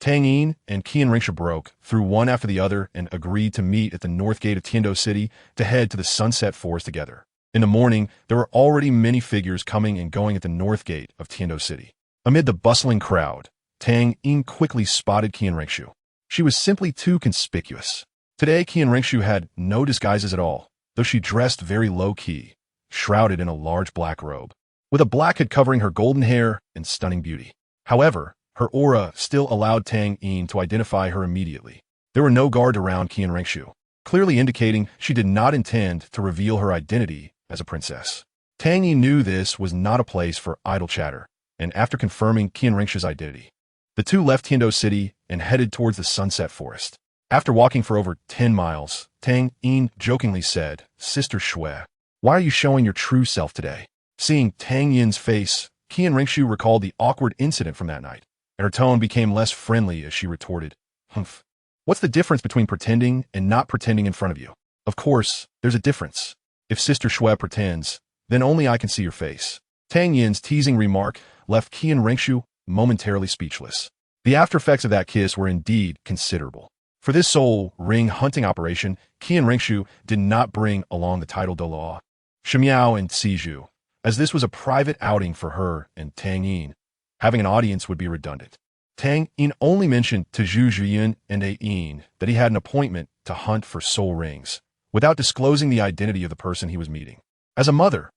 Tang Yin and Qian Ringsha broke through one after the other and agreed to meet at the north gate of Tiando City to head to the Sunset Forest together. In the morning, there were already many figures coming and going at the north gate of Tiando City. Amid the bustling crowd, Tang Yin quickly spotted Qian Ringshu. She was simply too conspicuous. Today, Qian Ringshu had no disguises at all, though she dressed very low-key, shrouded in a large black robe, with a black hood covering her golden hair and stunning beauty. However, her aura still allowed Tang Yin to identify her immediately. There were no guards around Qian Ringshu, clearly indicating she did not intend to reveal her identity as a princess. Tang Yin knew this was not a place for idle chatter, and after confirming Qian Ringshu's identity, the two left Tiando City and headed towards the Sunset Forest. After walking for over 10 miles, Tang Yin jokingly said, "Sister Shui, why are you showing your true self today?" Seeing Tang Yin's face, Qian Ringshu recalled the awkward incident from that night, and her tone became less friendly as she retorted, "Humph. What's the difference between pretending and not pretending in front of you? Of course, there's a difference. If Sister Shui pretends, then only I can see your face." Tang Yin's teasing remark left Qian Ringshu momentarily speechless. The aftereffects of that kiss were indeed considerable. For this soul ring hunting operation, Qian Ringshu did not bring along the title Douluo, Shimiao, and Siju, as this was a private outing for her and Tang Yin. Having an audience would be redundant. Tang Yin only mentioned to Zhu Zhuyin and A Yin that he had an appointment to hunt for soul rings, without disclosing the identity of the person he was meeting. As a mother,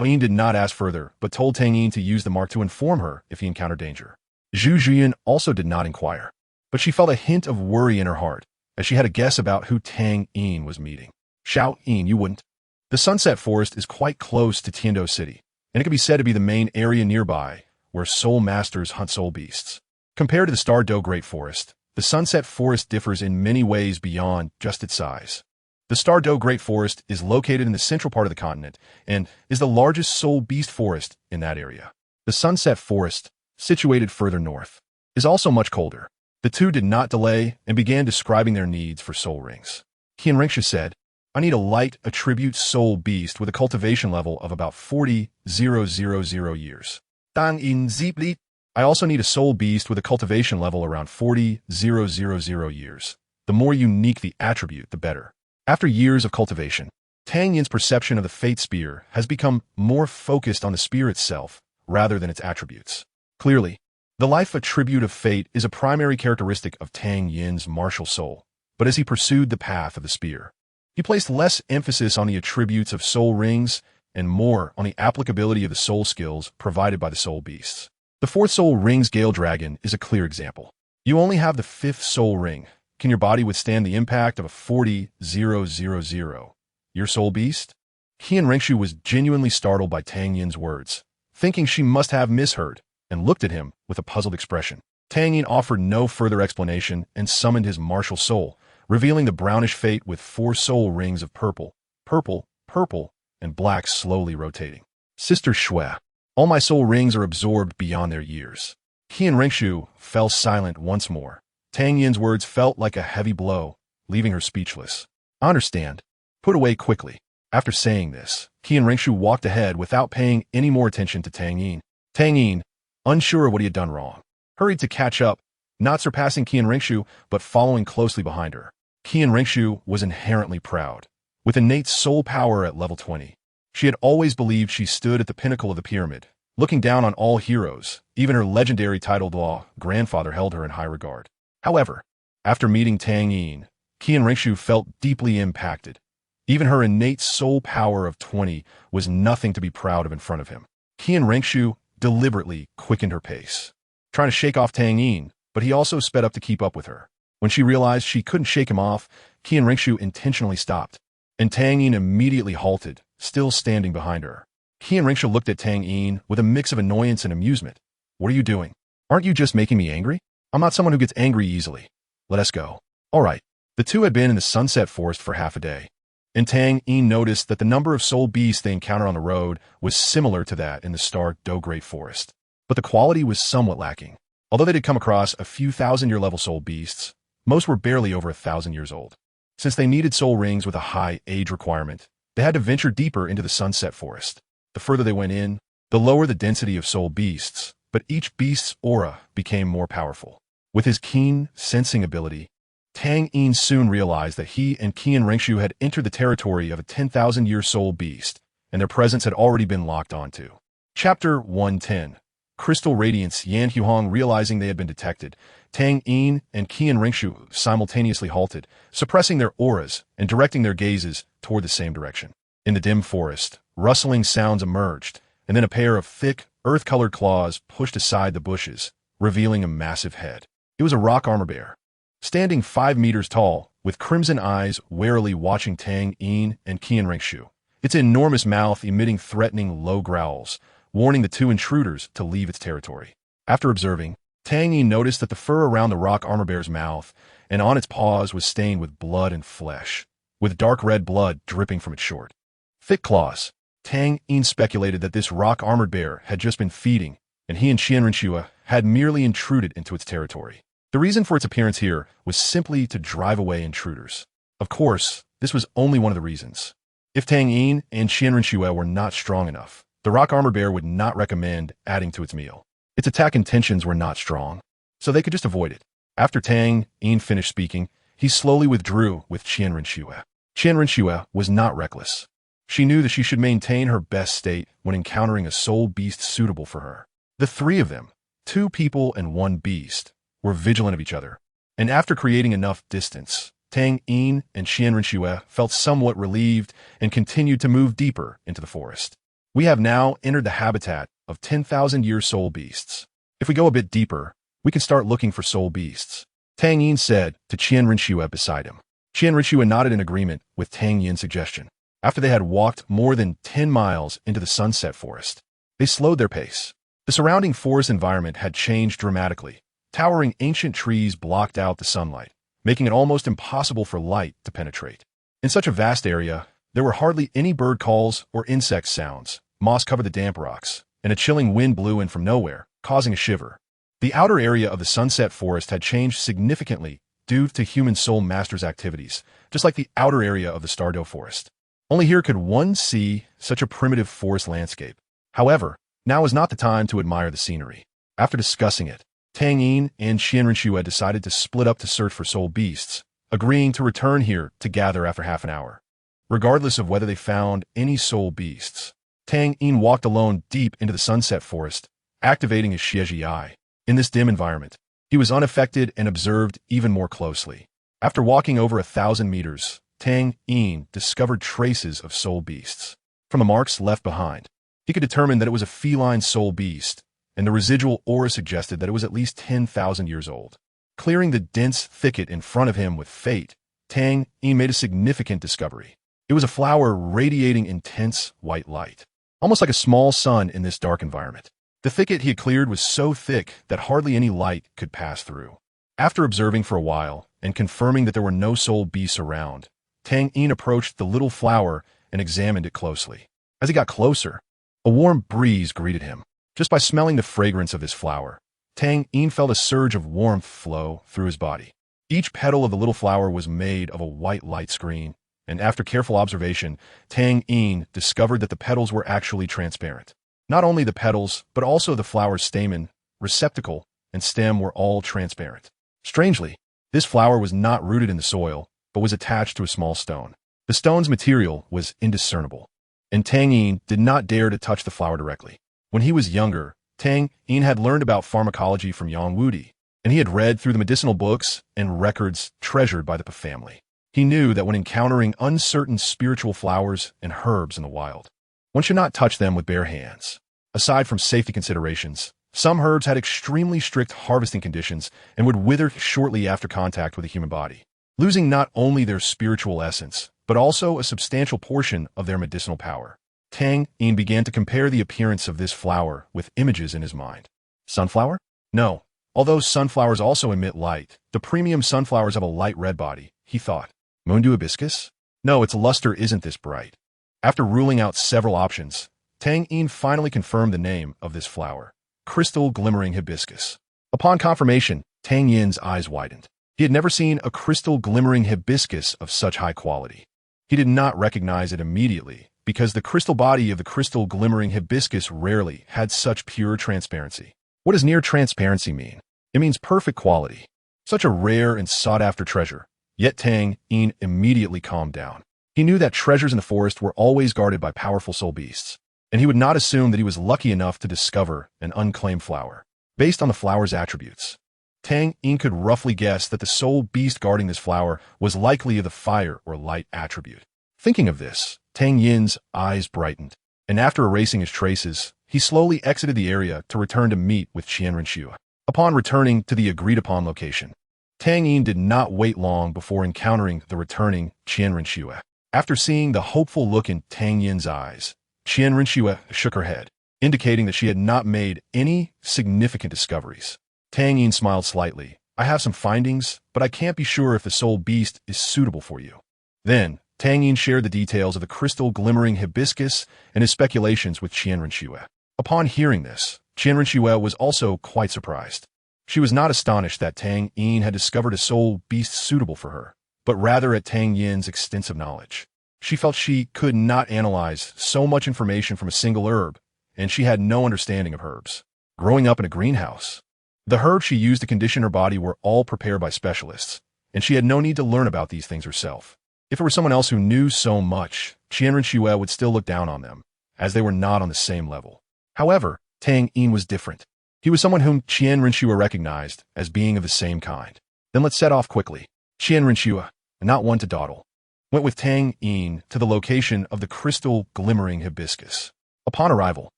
Yin did not ask further, but told Tang Yin to use the mark to inform her if he encountered danger. Zhu Zhuyin also did not inquire, but she felt a hint of worry in her heart, as she had a guess about who Tang Yin was meeting. "Xiao Yin, you wouldn't." The Sunset Forest is quite close to Tiando City, and it can be said to be the main area nearby where soul masters hunt soul beasts. Compared to the Star Do Great Forest, the Sunset Forest differs in many ways beyond just its size. The Star Do Great Forest is located in the central part of the continent and is the largest soul beast forest in that area. The Sunset Forest, situated further north, is also much colder. The two did not delay and began describing their needs for soul rings. Qian Ringsha said, "I need a light attribute soul beast with a cultivation level of about 40,000 years. Tang Yin Zipli. I also need a soul beast with a cultivation level around 40,000 years. The more unique the attribute, the better." After years of cultivation, Tang Yin's perception of the Fate Spear has become more focused on the spear itself rather than its attributes. Clearly, the life attribute of fate is a primary characteristic of Tang Yin's martial soul, but as he pursued the path of the spear, he placed less emphasis on the attributes of soul rings and more on the applicability of the soul skills provided by the soul beasts. The fourth soul ring's Gale Dragon is a clear example. You only have the fifth soul ring. Can your body withstand the impact of a 40,000 year soul beast? Qian Ringshu was genuinely startled by Tang Yin's words, thinking she must have misheard, and looked at him with a puzzled expression. Tang Yin offered no further explanation and summoned his martial soul, revealing the brownish fate with 4 soul rings of purple, purple, purple, and black slowly rotating. "Sister Shui, all my soul rings are absorbed beyond their years." Qian Ringshu fell silent once more. Tang Yin's words felt like a heavy blow, leaving her speechless. "I understand. Put away quickly." After saying this, Qian Ringshu walked ahead without paying any more attention to Tang Yin. Tang Yin, unsure of what he had done wrong, hurried to catch up, not surpassing Qian Ringshu, but following closely behind her. Qian Ringshu was inherently proud. With innate soul power at level 20, she had always believed she stood at the pinnacle of the pyramid, looking down on all heroes. Even her legendary titled law grandfather held her in high regard. However, after meeting Tang Yin, Qian Ringshu felt deeply impacted. Even her innate soul power of 20 was nothing to be proud of in front of him. Qian Ringshu deliberately quickened her pace, trying to shake off Tang Yin, but he also sped up to keep up with her. When she realized she couldn't shake him off, Qian Ringshu intentionally stopped, and Tang Yin immediately halted, still standing behind her. Qian Ringshu looked at Tang Yin with a mix of annoyance and amusement. "What are you doing? Aren't you just making me angry? I'm not someone who gets angry easily. Let us go." All right. The two had been in the Sunset Forest for half a day, and Tang Yin noticed that the number of soul beasts they encountered on the road was similar to that in the Star Do Great Forest, but the quality was somewhat lacking. Although they did come across a few thousand-year level soul beasts, most were barely over 1,000 years old. Since they needed soul rings with a high age requirement, they had to venture deeper into the Sunset Forest. The further they went in, the lower the density of soul beasts, but each beast's aura became more powerful. With his keen sensing ability, Tang Yin soon realized that he and Qian Rengshu had entered the territory of a 10,000-year soul beast, and their presence had already been locked onto. Chapter 110. Crystal Radiance. Yan Huang, realizing they had been detected, Tang Yin and Qian Rengshu simultaneously halted, suppressing their auras and directing their gazes toward the same direction. In the dim forest, rustling sounds emerged, and then a pair of thick, earth-colored claws pushed aside the bushes, revealing a massive head. It was a rock armor bear, standing 5 meters tall, with crimson eyes warily watching Tang Yin and Qian Rengshu, its enormous mouth emitting threatening low growls, warning the two intruders to leave its territory. After observing, Tang Yin noticed that the fur around the rock armor bear's mouth and on its paws was stained with blood and flesh, with dark red blood dripping from its short, thick claws. Tang Yin speculated that this rock-armored bear had just been feeding, and he and Qian Renshua had merely intruded into its territory. The reason for its appearance here was simply to drive away intruders. Of course, this was only one of the reasons. If Tang Yin and Qian Renshua were not strong enough, the rock-armored bear would not recommend adding to its meal. Its attack intentions were not strong, so they could just avoid it. After Tang Yin finished speaking, he slowly withdrew with Qian Renshua. Qian Renshua was not reckless. She knew that she should maintain her best state when encountering a soul beast suitable for her. The three of them, 2 people and 1 beast, were vigilant of each other, and after creating enough distance, Tang Yin and Qian Renshua felt somewhat relieved and continued to move deeper into the forest. We have now entered the habitat of 10,000-year soul beasts. If we go a bit deeper, we can start looking for soul beasts, Tang Yin said to Qian Renshua beside him. Qian Renshua nodded in agreement with Tang Yin's suggestion. After they had walked more than 10 miles into the sunset forest, they slowed their pace. The surrounding forest environment had changed dramatically. Towering ancient trees blocked out the sunlight, making it almost impossible for light to penetrate. In such a vast area, there were hardly any bird calls or insect sounds. Moss covered the damp rocks, and a chilling wind blew in from nowhere, causing a shiver. The outer area of the sunset forest had changed significantly due to human soul masters' activities, just like the outer area of the Stardow forest. Only here could one see such a primitive forest landscape. However, now is not the time to admire the scenery. After discussing it, Tang Yin and Qian Renshua decided to split up to search for soul beasts, agreeing to return here to gather after half an hour. Regardless of whether they found any soul beasts, Tang Yin walked alone deep into the sunset forest, activating his Xieji Eye. In this dim environment, he was unaffected and observed even more closely. After walking over 1,000 meters, Tang Yin discovered traces of soul beasts. From the marks left behind, he could determine that it was a feline soul beast, and the residual aura suggested that it was at least 10,000 years old. Clearing the dense thicket in front of him with fate, Tang Yin made a significant discovery. It was a flower radiating intense white light, almost like a small sun in this dark environment. The thicket he had cleared was so thick that hardly any light could pass through. After observing for a while and confirming that there were no soul beasts around, Tang Yin approached the little flower and examined it closely. As he got closer, a warm breeze greeted him. Just by smelling the fragrance of this flower, Tang Yin felt a surge of warmth flow through his body. Each petal of the little flower was made of a white light screen, and after careful observation, Tang Yin discovered that the petals were actually transparent. Not only the petals, but also the flower's stamen, receptacle, and stem were all transparent. Strangely, this flower was not rooted in the soil, but was attached to a small stone. The stone's material was indiscernible, and Tang Yin did not dare to touch the flower directly. When he was younger, Tang Yin had learned about pharmacology from Yang Wudi, and he had read through the medicinal books and records treasured by the family. He knew that when encountering uncertain spiritual flowers and herbs in the wild, one should not touch them with bare hands. Aside from safety considerations, some herbs had extremely strict harvesting conditions and would wither shortly after contact with the human body, losing not only their spiritual essence, but also a substantial portion of their medicinal power. Tang Yin began to compare the appearance of this flower with images in his mind. Sunflower? No. Although sunflowers also emit light, the premium sunflowers have a light red body, he thought. Moondew hibiscus? No, its luster isn't this bright. After ruling out several options, Tang Yin finally confirmed the name of this flower, crystal glimmering hibiscus. Upon confirmation, Tang Yin's eyes widened. He had never seen a crystal glimmering hibiscus of such high quality. He did not recognize it immediately, because the crystal body of the crystal glimmering hibiscus rarely had such pure transparency. What does near transparency mean? It means perfect quality. Such a rare and sought-after treasure. Yet Tang Yin immediately calmed down. He knew that treasures in the forest were always guarded by powerful soul beasts, and he would not assume that he was lucky enough to discover an unclaimed flower. Based on the flower's attributes, Tang Yin could roughly guess that the soul beast guarding this flower was likely of the fire or light attribute. Thinking of this, Tang Yin's eyes brightened, and after erasing his traces, he slowly exited the area to return to meet with Qianren Xue. Upon returning to the agreed-upon location, Tang Yin did not wait long before encountering the returning Qianren Xue. After seeing the hopeful look in Tang Yin's eyes, Qianren Xue shook her head, indicating that she had not made any significant discoveries. Tang Yin smiled slightly. I have some findings, but I can't be sure if the soul beast is suitable for you. Then, Tang Yin shared the details of the crystal glimmering hibiscus and his speculations with Qianren Xue. Upon hearing this, Qianren Xue was also quite surprised. She was not astonished that Tang Yin had discovered a soul beast suitable for her, but rather at Tang Yin's extensive knowledge. She felt she could not analyze so much information from a single herb, and she had no understanding of herbs. Growing up in a greenhouse, the herbs she used to condition her body were all prepared by specialists, and she had no need to learn about these things herself. If it were someone else who knew so much, Qianren Xue would still look down on them, as they were not on the same level. However, Tang Yin was different. He was someone whom Qianren Xue recognized as being of the same kind. Then let's set off quickly. Qianren Xue, not one to dawdle, went with Tang Yin to the location of the crystal glimmering hibiscus. Upon arrival,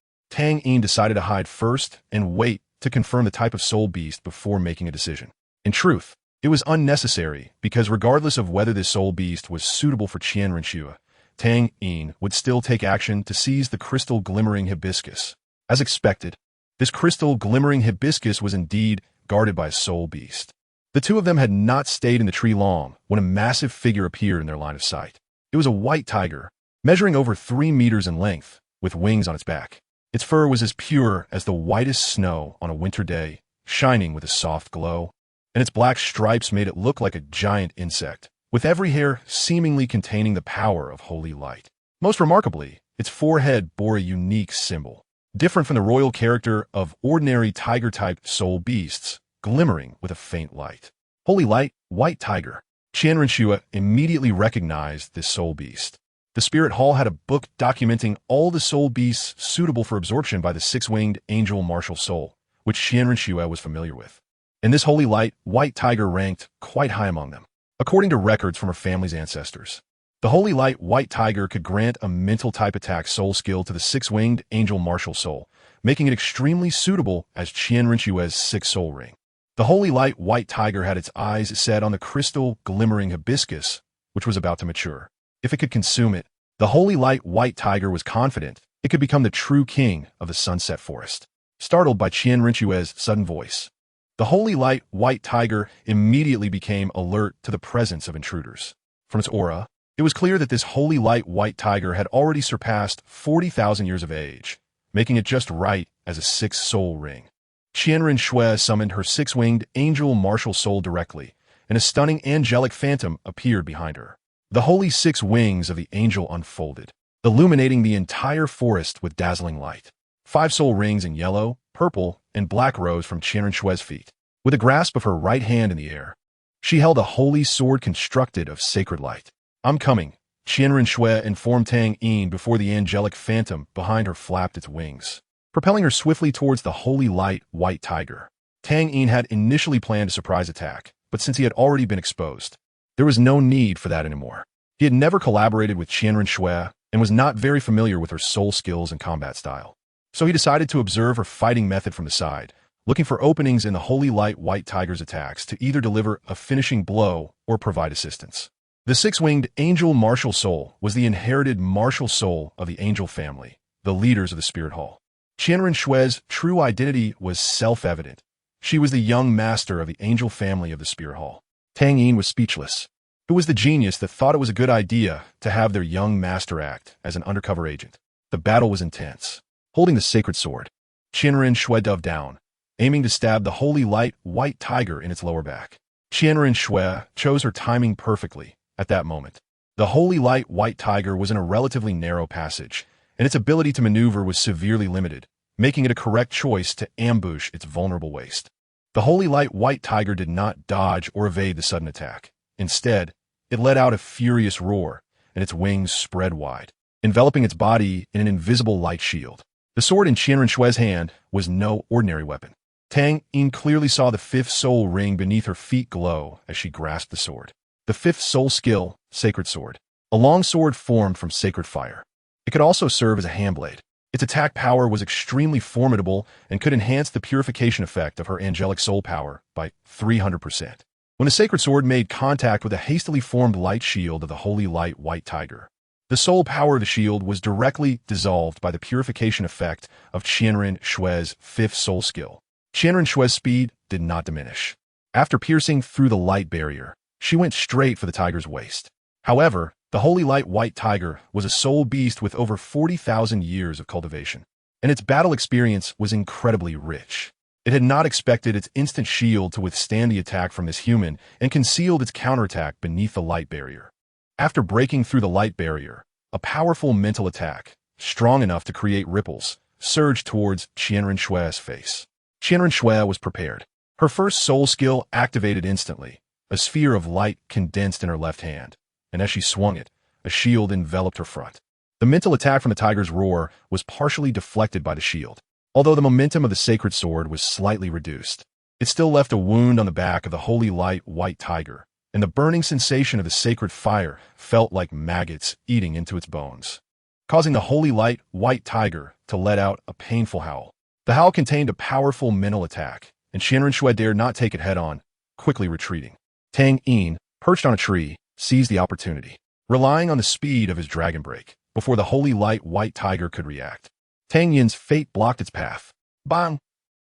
Tang Yin decided to hide first and wait to confirm the type of soul beast before making a decision. In truth, it was unnecessary because regardless of whether this soul beast was suitable for Qianren Xue, Tang Yin would still take action to seize the crystal glimmering hibiscus. As expected, this crystal glimmering hibiscus was indeed guarded by a soul beast. The two of them had not stayed in the tree long when a massive figure appeared in their line of sight. It was a white tiger, measuring over 3 meters in length, with wings on its back. Its fur was as pure as the whitest snow on a winter day, shining with a soft glow, and its black stripes made it look like a giant insect, with every hair seemingly containing the power of holy light. Most remarkably, its forehead bore a unique symbol, different from the royal character of ordinary tiger-type soul beasts, glimmering with a faint light. Holy light, white tiger. Qianren Xue immediately recognized this soul beast. The spirit hall had a book documenting all the soul beasts suitable for absorption by the six-winged angel martial soul, which Qianren Xue was familiar with. And this holy light, white tiger ranked quite high among them. According to records from her family's ancestors, the holy light, white tiger could grant a mental type attack soul skill to the six-winged angel martial soul, making it extremely suitable as Qianren Xue's sixth soul ring. The holy light, white tiger had its eyes set on the crystal glimmering hibiscus, which was about to mature. If it could consume it, the holy light, white tiger was confident it could become the true king of the sunset forest. Startled by Qianren Xue's sudden voice, the holy light, white tiger immediately became alert to the presence of intruders. From its aura, it was clear that this holy light, white tiger had already surpassed 40,000 years of age, making it just right as a sixth soul ring. Qianren Xue summoned her six-winged angel martial soul directly, and a stunning angelic phantom appeared behind her. The holy six wings of the angel unfolded, illuminating the entire forest with dazzling light. 5 soul rings in yellow, purple, and black rose from Qianren Xue's feet. With a grasp of her right hand in the air, she held a holy sword constructed of sacred light. I'm coming, Qianren Xue informed Tang Yin before the angelic phantom behind her flapped its wings, propelling her swiftly towards the holy light, white tiger. Tang Yin had initially planned a surprise attack, but since he had already been exposed, there was no need for that anymore. He had never collaborated with Qianren Xue and was not very familiar with her soul skills and combat style. So he decided to observe her fighting method from the side, looking for openings in the holy light, white tiger's attacks to either deliver a finishing blow or provide assistance. The six-winged angel martial soul was the inherited martial soul of the angel family, the leaders of the spirit hall. Qianren Xue's true identity was self-evident. She was the young master of the angel family of the spirit hall. Tang Yin was speechless. Who was the genius that thought it was a good idea to have their young master act as an undercover agent? The battle was intense. Holding the sacred sword, Qianren Xue dove down, aiming to stab the holy light, white tiger in its lower back. Qianren Xue chose her timing perfectly. At that moment, the holy light, white tiger was in a relatively narrow passage, and its ability to maneuver was severely limited, making it a correct choice to ambush its vulnerable waist. The holy light white tiger did not dodge or evade the sudden attack. Instead, it let out a furious roar, and its wings spread wide, enveloping its body in an invisible light shield. The sword in Qianren Shui's hand was no ordinary weapon. Tang Yin clearly saw the fifth soul ring beneath her feet glow as she grasped the sword. The fifth soul skill, Sacred Sword. A long sword formed from sacred fire. It could also serve as a handblade. Its attack power was extremely formidable and could enhance the purification effect of her angelic soul power by 300%. When the sacred sword made contact with a hastily formed light shield of the holy light white tiger, the soul power of the shield was directly dissolved by the purification effect of Qianren Shui's fifth soul skill. Qianren Shui's speed did not diminish. After piercing through the light barrier, she went straight for the tiger's waist. However, the holy light white tiger was a soul beast with over 40,000 years of cultivation, and its battle experience was incredibly rich. It had not expected its instant shield to withstand the attack from this human and concealed its counterattack beneath the light barrier. After breaking through the light barrier, a powerful mental attack, strong enough to create ripples, surged towards Qianren Shui's face. Qianren Shui was prepared. Her first soul skill activated instantly. A sphere of light condensed in her left hand, and as she swung it, a shield enveloped her front. The mental attack from the tiger's roar was partially deflected by the shield. Although the momentum of the sacred sword was slightly reduced, it still left a wound on the back of the holy light white tiger, and the burning sensation of the sacred fire felt like maggots eating into its bones, causing the holy light white tiger to let out a painful howl. The howl contained a powerful mental attack, and Qianren Shui dared not take it head-on, quickly retreating. Tang Yin, perched on a tree, seized the opportunity, relying on the speed of his dragon break before the holy light white tiger could react. Tang Yin's fate blocked its path. Bang!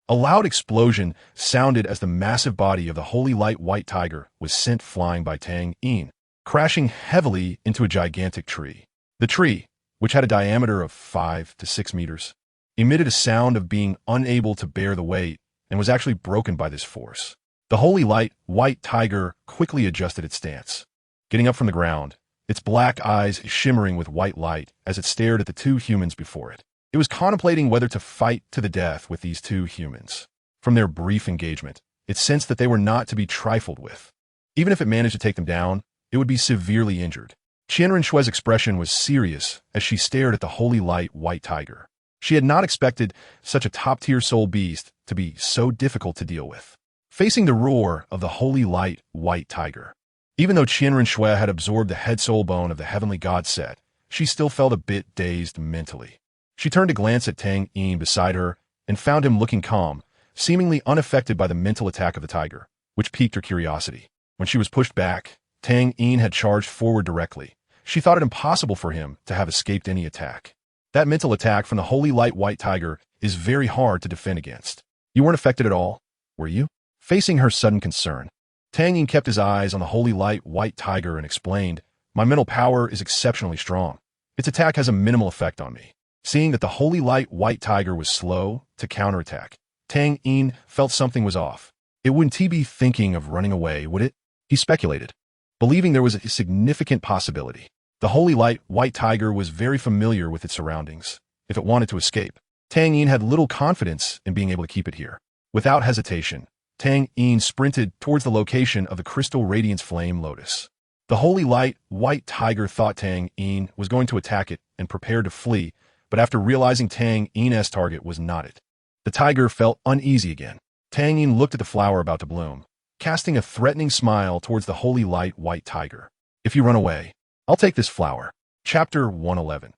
A loud explosion sounded as the massive body of the holy light white tiger was sent flying by Tang Yin, crashing heavily into a gigantic tree. The tree, which had a diameter of 5 to 6 meters, emitted a sound of being unable to bear the weight and was actually broken by this force. The holy light white tiger quickly adjusted its stance, getting up from the ground, its black eyes shimmering with white light as it stared at the two humans before it. It was contemplating whether to fight to the death with these two humans. From their brief engagement, it sensed that they were not to be trifled with. Even if it managed to take them down, it would be severely injured. Qianren Shui's expression was serious as she stared at the holy light white tiger. She had not expected such a top-tier soul beast to be so difficult to deal with. Facing the roar of the holy light white tiger, even though Qianren Shui had absorbed the head soul bone of the heavenly god set, she still felt a bit dazed mentally. She turned to glance at Tang Yin beside her and found him looking calm, seemingly unaffected by the mental attack of the tiger, which piqued her curiosity. When she was pushed back, Tang Yin had charged forward directly. She thought it impossible for him to have escaped any attack. That mental attack from the holy light white tiger is very hard to defend against. You weren't affected at all, were you? Facing her sudden concern, Tang Yin kept his eyes on the holy light white tiger and explained, "My mental power is exceptionally strong. Its attack has a minimal effect on me." Seeing that the holy light white tiger was slow to counterattack, Tang Yin felt something was off. It wouldn't he be thinking of running away, would it? He speculated, believing there was a significant possibility. The holy light white tiger was very familiar with its surroundings. If it wanted to escape, Tang Yin had little confidence in being able to keep it here. Without hesitation, Tang Yin sprinted towards the location of the crystal radiance flame lotus. The holy light white tiger thought Tang Yin was going to attack it and prepared to flee, but after realizing Tang Yin's target was not it, the tiger felt uneasy again. Tang Yin looked at the flower about to bloom, casting a threatening smile towards the holy light white tiger. "If you run away, I'll take this flower." Chapter 111.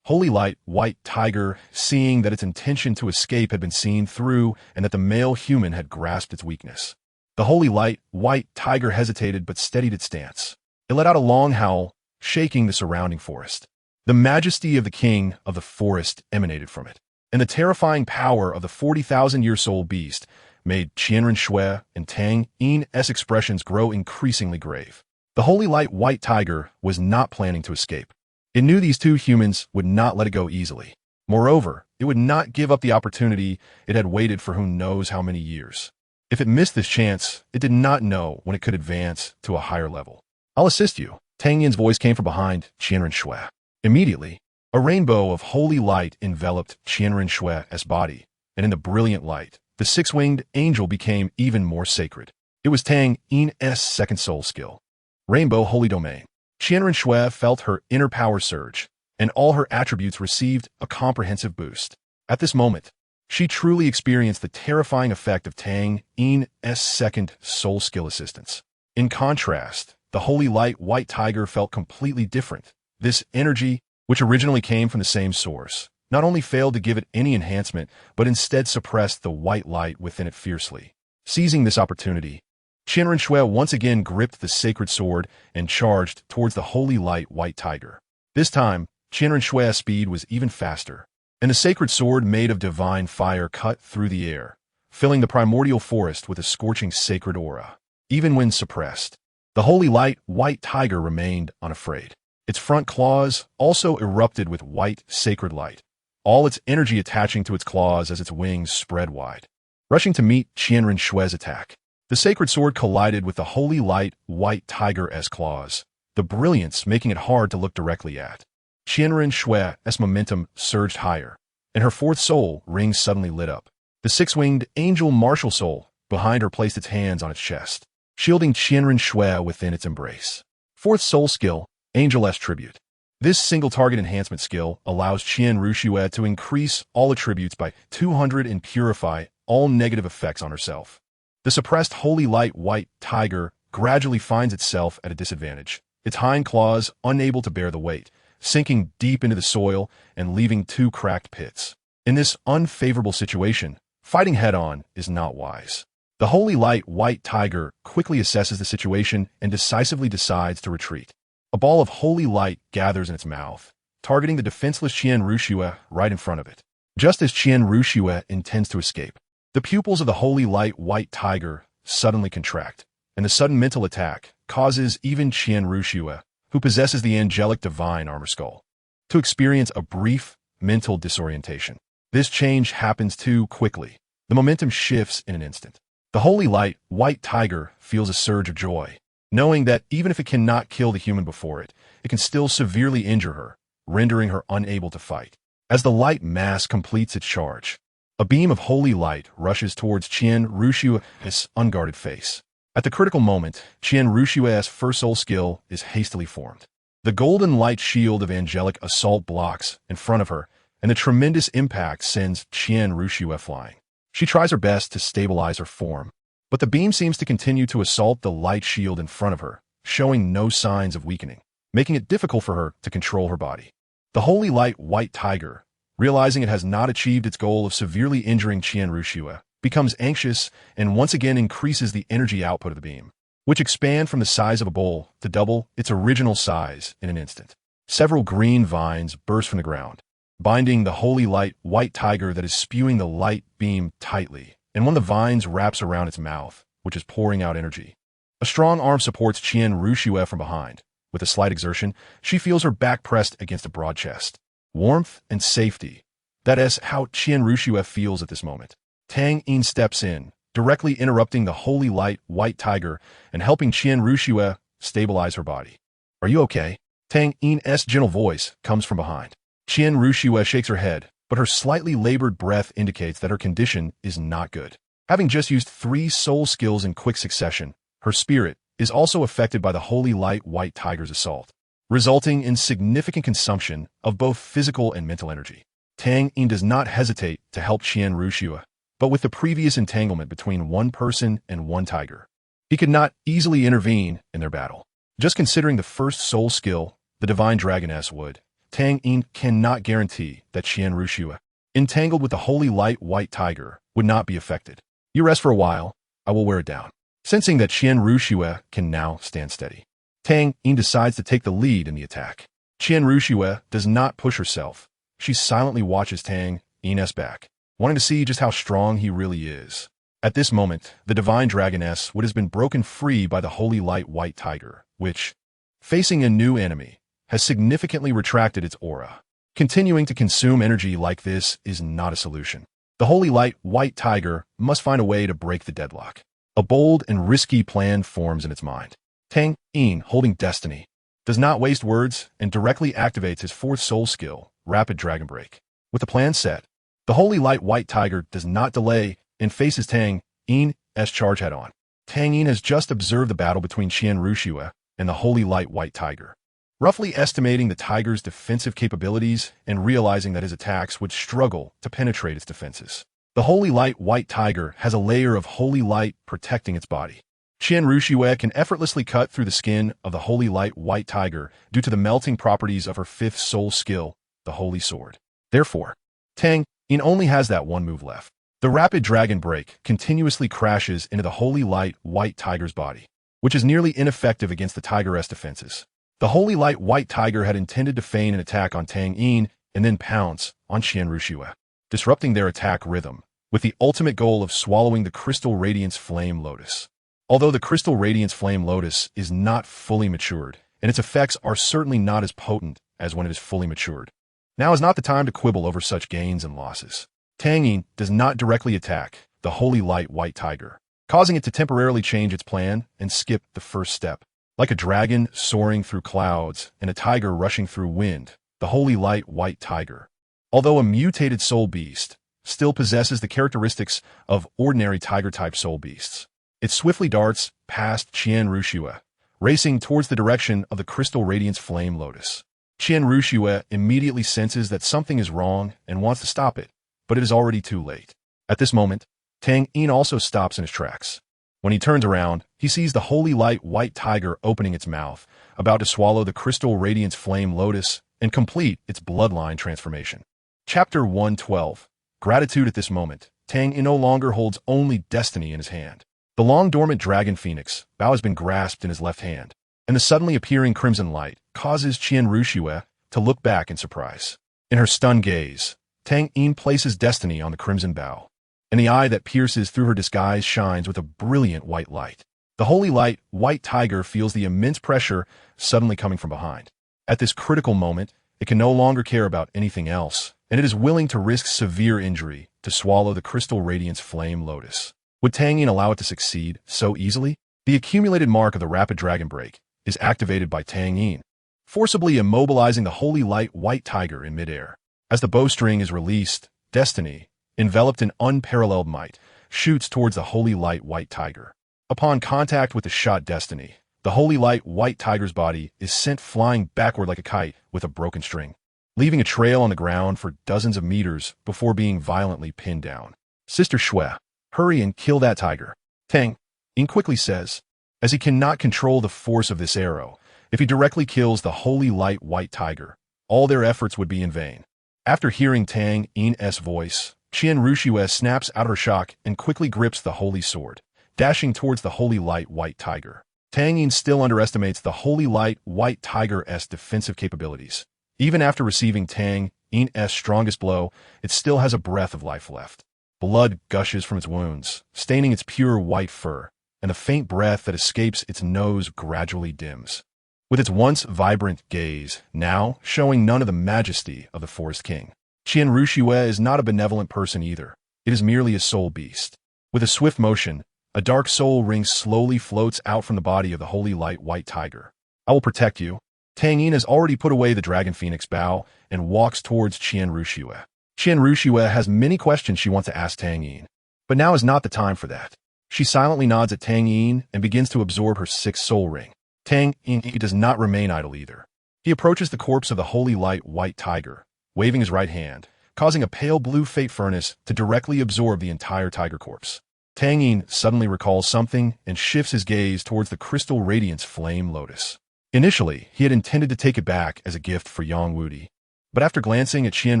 Holy light white tiger, seeing that its intention to escape had been seen through and that the male human had grasped its weakness. The holy light white tiger hesitated but steadied its stance. It let out a long howl, shaking the surrounding forest. The majesty of the king of the forest emanated from it, and the terrifying power of the 40,000-year soul beast made Qianren Shui and Tang Yin's expressions grow increasingly grave. The holy light white tiger was not planning to escape. It knew these two humans would not let it go easily. Moreover, it would not give up the opportunity it had waited for who knows how many years. If it missed this chance, it did not know when it could advance to a higher level. "I'll assist you." Tang Yin's voice came from behind Qianren Shui. Immediately, a rainbow of holy light enveloped Qianren Shui's body, and in the brilliant light, the six-winged angel became even more sacred. It was Tang Yin's second soul skill, Rainbow Holy Domain. Qianren Shui felt her inner power surge, and all her attributes received a comprehensive boost. At this moment, she truly experienced the terrifying effect of Tang Yin's second soul skill assistance. In contrast, the Holy Light White Tiger felt completely different. This energy, which originally came from the same source, not only failed to give it any enhancement, but instead suppressed the white light within it fiercely. Seizing this opportunity, Qianren Shui once again gripped the sacred sword and charged towards the Holy Light White Tiger. This time, Qianren Shui's speed was even faster, and the sacred sword made of divine fire cut through the air, filling the primordial forest with a scorching sacred aura. Even when suppressed, the Holy Light White Tiger remained unafraid. Its front claws also erupted with white sacred light, all its energy attaching to its claws as its wings spread wide. Rushing to meet Qianren Shui's attack, the sacred sword collided with the Holy Light White Tiger's claws, the brilliance making it hard to look directly at. Qianren Shui's momentum surged higher, and her fourth soul ring suddenly lit up. The six-winged angel martial soul behind her placed its hands on its chest, shielding Qianren Shui within its embrace. Fourth soul skill, Angel's Tribute. This single-target enhancement skill allows Qianren Shui to increase all attributes by 200 and purify all negative effects on herself. The suppressed Holy Light White Tiger gradually finds itself at a disadvantage, its hind claws unable to bear the weight, sinking deep into the soil and leaving two cracked pits. In this unfavorable situation, fighting head-on is not wise. The Holy Light White Tiger quickly assesses the situation and decisively decides to retreat. A ball of holy light gathers in its mouth, targeting the defenseless Qianren Shui right in front of it. Just as Qianren Shui intends to escape, the pupils of the Holy Light White Tiger suddenly contract, and the sudden mental attack causes even Qianren Shui, who possesses the angelic divine armor skull, to experience a brief mental disorientation. This change happens too quickly. The momentum shifts in an instant. The Holy Light White Tiger feels a surge of joy, knowing that even if it cannot kill the human before it, it can still severely injure her, rendering her unable to fight. As the light mass completes its charge, a beam of holy light rushes towards Qianren Shui's unguarded face. At the critical moment, Qianren Shui's first soul skill is hastily formed. The golden light shield of angelic assault blocks in front of her, and the tremendous impact sends Qianren Shui flying. She tries her best to stabilize her form, but the beam seems to continue to assault the light shield in front of her, showing no signs of weakening, making it difficult for her to control her body. The Holy Light White Tiger, realizing it has not achieved its goal of severely injuring Qianren Shui, becomes anxious and once again increases the energy output of the beam, which expand from the size of a bowl to double its original size in an instant. Several green vines burst from the ground, binding the Holy Light White Tiger that is spewing the light beam tightly, and one of the vines wraps around its mouth, which is pouring out energy. A strong arm supports Qianren Shui from behind. With a slight exertion, she feels her back pressed against a broad chest. Warmth and safety. That is how Qianren Shui feels at this moment. Tang Yin steps in, directly interrupting the Holy Light White Tiger and helping Qianren Shui stabilize her body. "Are you okay?" Tang Yin's gentle voice comes from behind. Qianren Shui shakes her head, but her slightly labored breath indicates that her condition is not good. Having just used 3 soul skills in quick succession, her spirit is also affected by the Holy Light White Tiger's assault, resulting in significant consumption of both physical and mental energy. Tang Yin does not hesitate to help Qianren Shui, but with the previous entanglement between one person and one tiger, he could not easily intervene in their battle. Just considering the first soul skill, the Divine Dragoness would, Tang Yin cannot guarantee that Qianren Shui, entangled with the Holy Light White Tiger, would not be affected. "You rest for a while, I will wear it down." Sensing that Qianren Shui can now stand steady, Tang Yin decides to take the lead in the attack. Qianren Shui does not push herself. She silently watches Tang Yin's back, wanting to see just how strong he really is. At this moment, the Divine Dragoness would have been broken free by the Holy Light White Tiger, which, facing a new enemy, has significantly retracted its aura. Continuing to consume energy like this is not a solution. The Holy Light White Tiger must find a way to break the deadlock. A bold and risky plan forms in its mind. Tang Yin, holding destiny, does not waste words and directly activates his 4th soul skill, Rapid Dragon Break. With the plan set, the Holy Light White Tiger does not delay and faces Tang Yin's charge head-on. Tang Yin has just observed the battle between Qian Ruxue and the Holy Light White Tiger. Roughly estimating the tiger's defensive capabilities and realizing that his attacks would struggle to penetrate its defenses. The Holy Light White Tiger has a layer of holy light protecting its body. Qian Ruxue can effortlessly cut through the skin of the Holy Light White Tiger due to the melting properties of her fifth soul skill, the Holy Sword. Therefore, Tang Yin only has that one move left. The Rapid Dragon Break continuously crashes into the Holy Light White Tiger's body, which is nearly ineffective against the tigeress defenses. The Holy Light White Tiger had intended to feign an attack on Tang Yin and then pounce on Qian Ruxue, disrupting their attack rhythm, with the ultimate goal of swallowing the Crystal Radiance Flame Lotus. Although the Crystal Radiance Flame Lotus is not fully matured, and its effects are certainly not as potent as when it is fully matured, now is not the time to quibble over such gains and losses. Tang Yin does not directly attack the Holy Light White Tiger, causing it to temporarily change its plan and skip the first step. Like a dragon soaring through clouds and a tiger rushing through wind, the Holy Light White Tiger, although a mutated soul beast, still possesses the characteristics of ordinary tiger-type soul beasts. It swiftly darts past Qian Ruxue, racing towards the direction of the Crystal Radiance Flame Lotus. Qian Ruxue immediately senses that something is wrong and wants to stop it, but it is already too late. At this moment, Tang Yin also stops in his tracks. When he turns around, he sees the Holy Light White Tiger opening its mouth, about to swallow the Crystal Radiance Flame Lotus and complete its bloodline transformation. Chapter 112. Gratitude. At this moment, Tang Yin no longer holds only destiny in his hand. The long-dormant Dragon Phoenix bow has been grasped in his left hand, and the suddenly appearing crimson light causes Qian Ruxue to look back in surprise. In her stunned gaze, Tang Yin places destiny on the crimson bow, and the eye that pierces through her disguise shines with a brilliant white light. The Holy Light White Tiger feels the immense pressure suddenly coming from behind. At this critical moment, it can no longer care about anything else, and it is willing to risk severe injury to swallow the Crystal Radiance Flame Lotus. Would Tang Yin allow it to succeed so easily? The accumulated mark of the Rapid Dragon Break is activated by Tang Yin, forcibly immobilizing the Holy Light White Tiger in midair. As the bowstring is released, destiny, enveloped in unparalleled might, shoots towards the Holy Light White Tiger. Upon contact with the shot destiny, the Holy Light White Tiger's body is sent flying backward like a kite with a broken string, leaving a trail on the ground for dozens of meters before being violently pinned down. Sister Shui, hurry and kill that tiger, Tang Yin quickly says, as he cannot control the force of this arrow. If he directly kills the Holy Light White Tiger, all their efforts would be in vain. After hearing Tang Yin's voice, Qian Ruxue snaps out of her shock and quickly grips the Holy Sword, dashing towards the Holy Light White Tiger. Tang Yin still underestimates the Holy Light White Tiger's defensive capabilities. Even after receiving Tang Yin's strongest blow, it still has a breath of life left. Blood gushes from its wounds, staining its pure white fur, and the faint breath that escapes its nose gradually dims. With its once vibrant gaze, now showing none of the majesty of the Forest King. Qian Ruxue is not a benevolent person either. It is merely a soul beast. With a swift motion, a dark soul ring slowly floats out from the body of the Holy Light White Tiger. I will protect you. Tang Yin has already put away the Dragon Phoenix bow and walks towards Qian Ruxue. Qian Ruxue has many questions she wants to ask Tang Yin, but now is not the time for that. She silently nods at Tang Yin and begins to absorb her sixth soul ring. Tang Yin does not remain idle either. He approaches the corpse of the Holy Light White Tiger, waving his right hand, causing a pale blue fate furnace to directly absorb the entire tiger corpse. Tang Yin suddenly recalls something and shifts his gaze towards the Crystal Radiance Flame Lotus. Initially, he had intended to take it back as a gift for Yang Wudi, but after glancing at Qian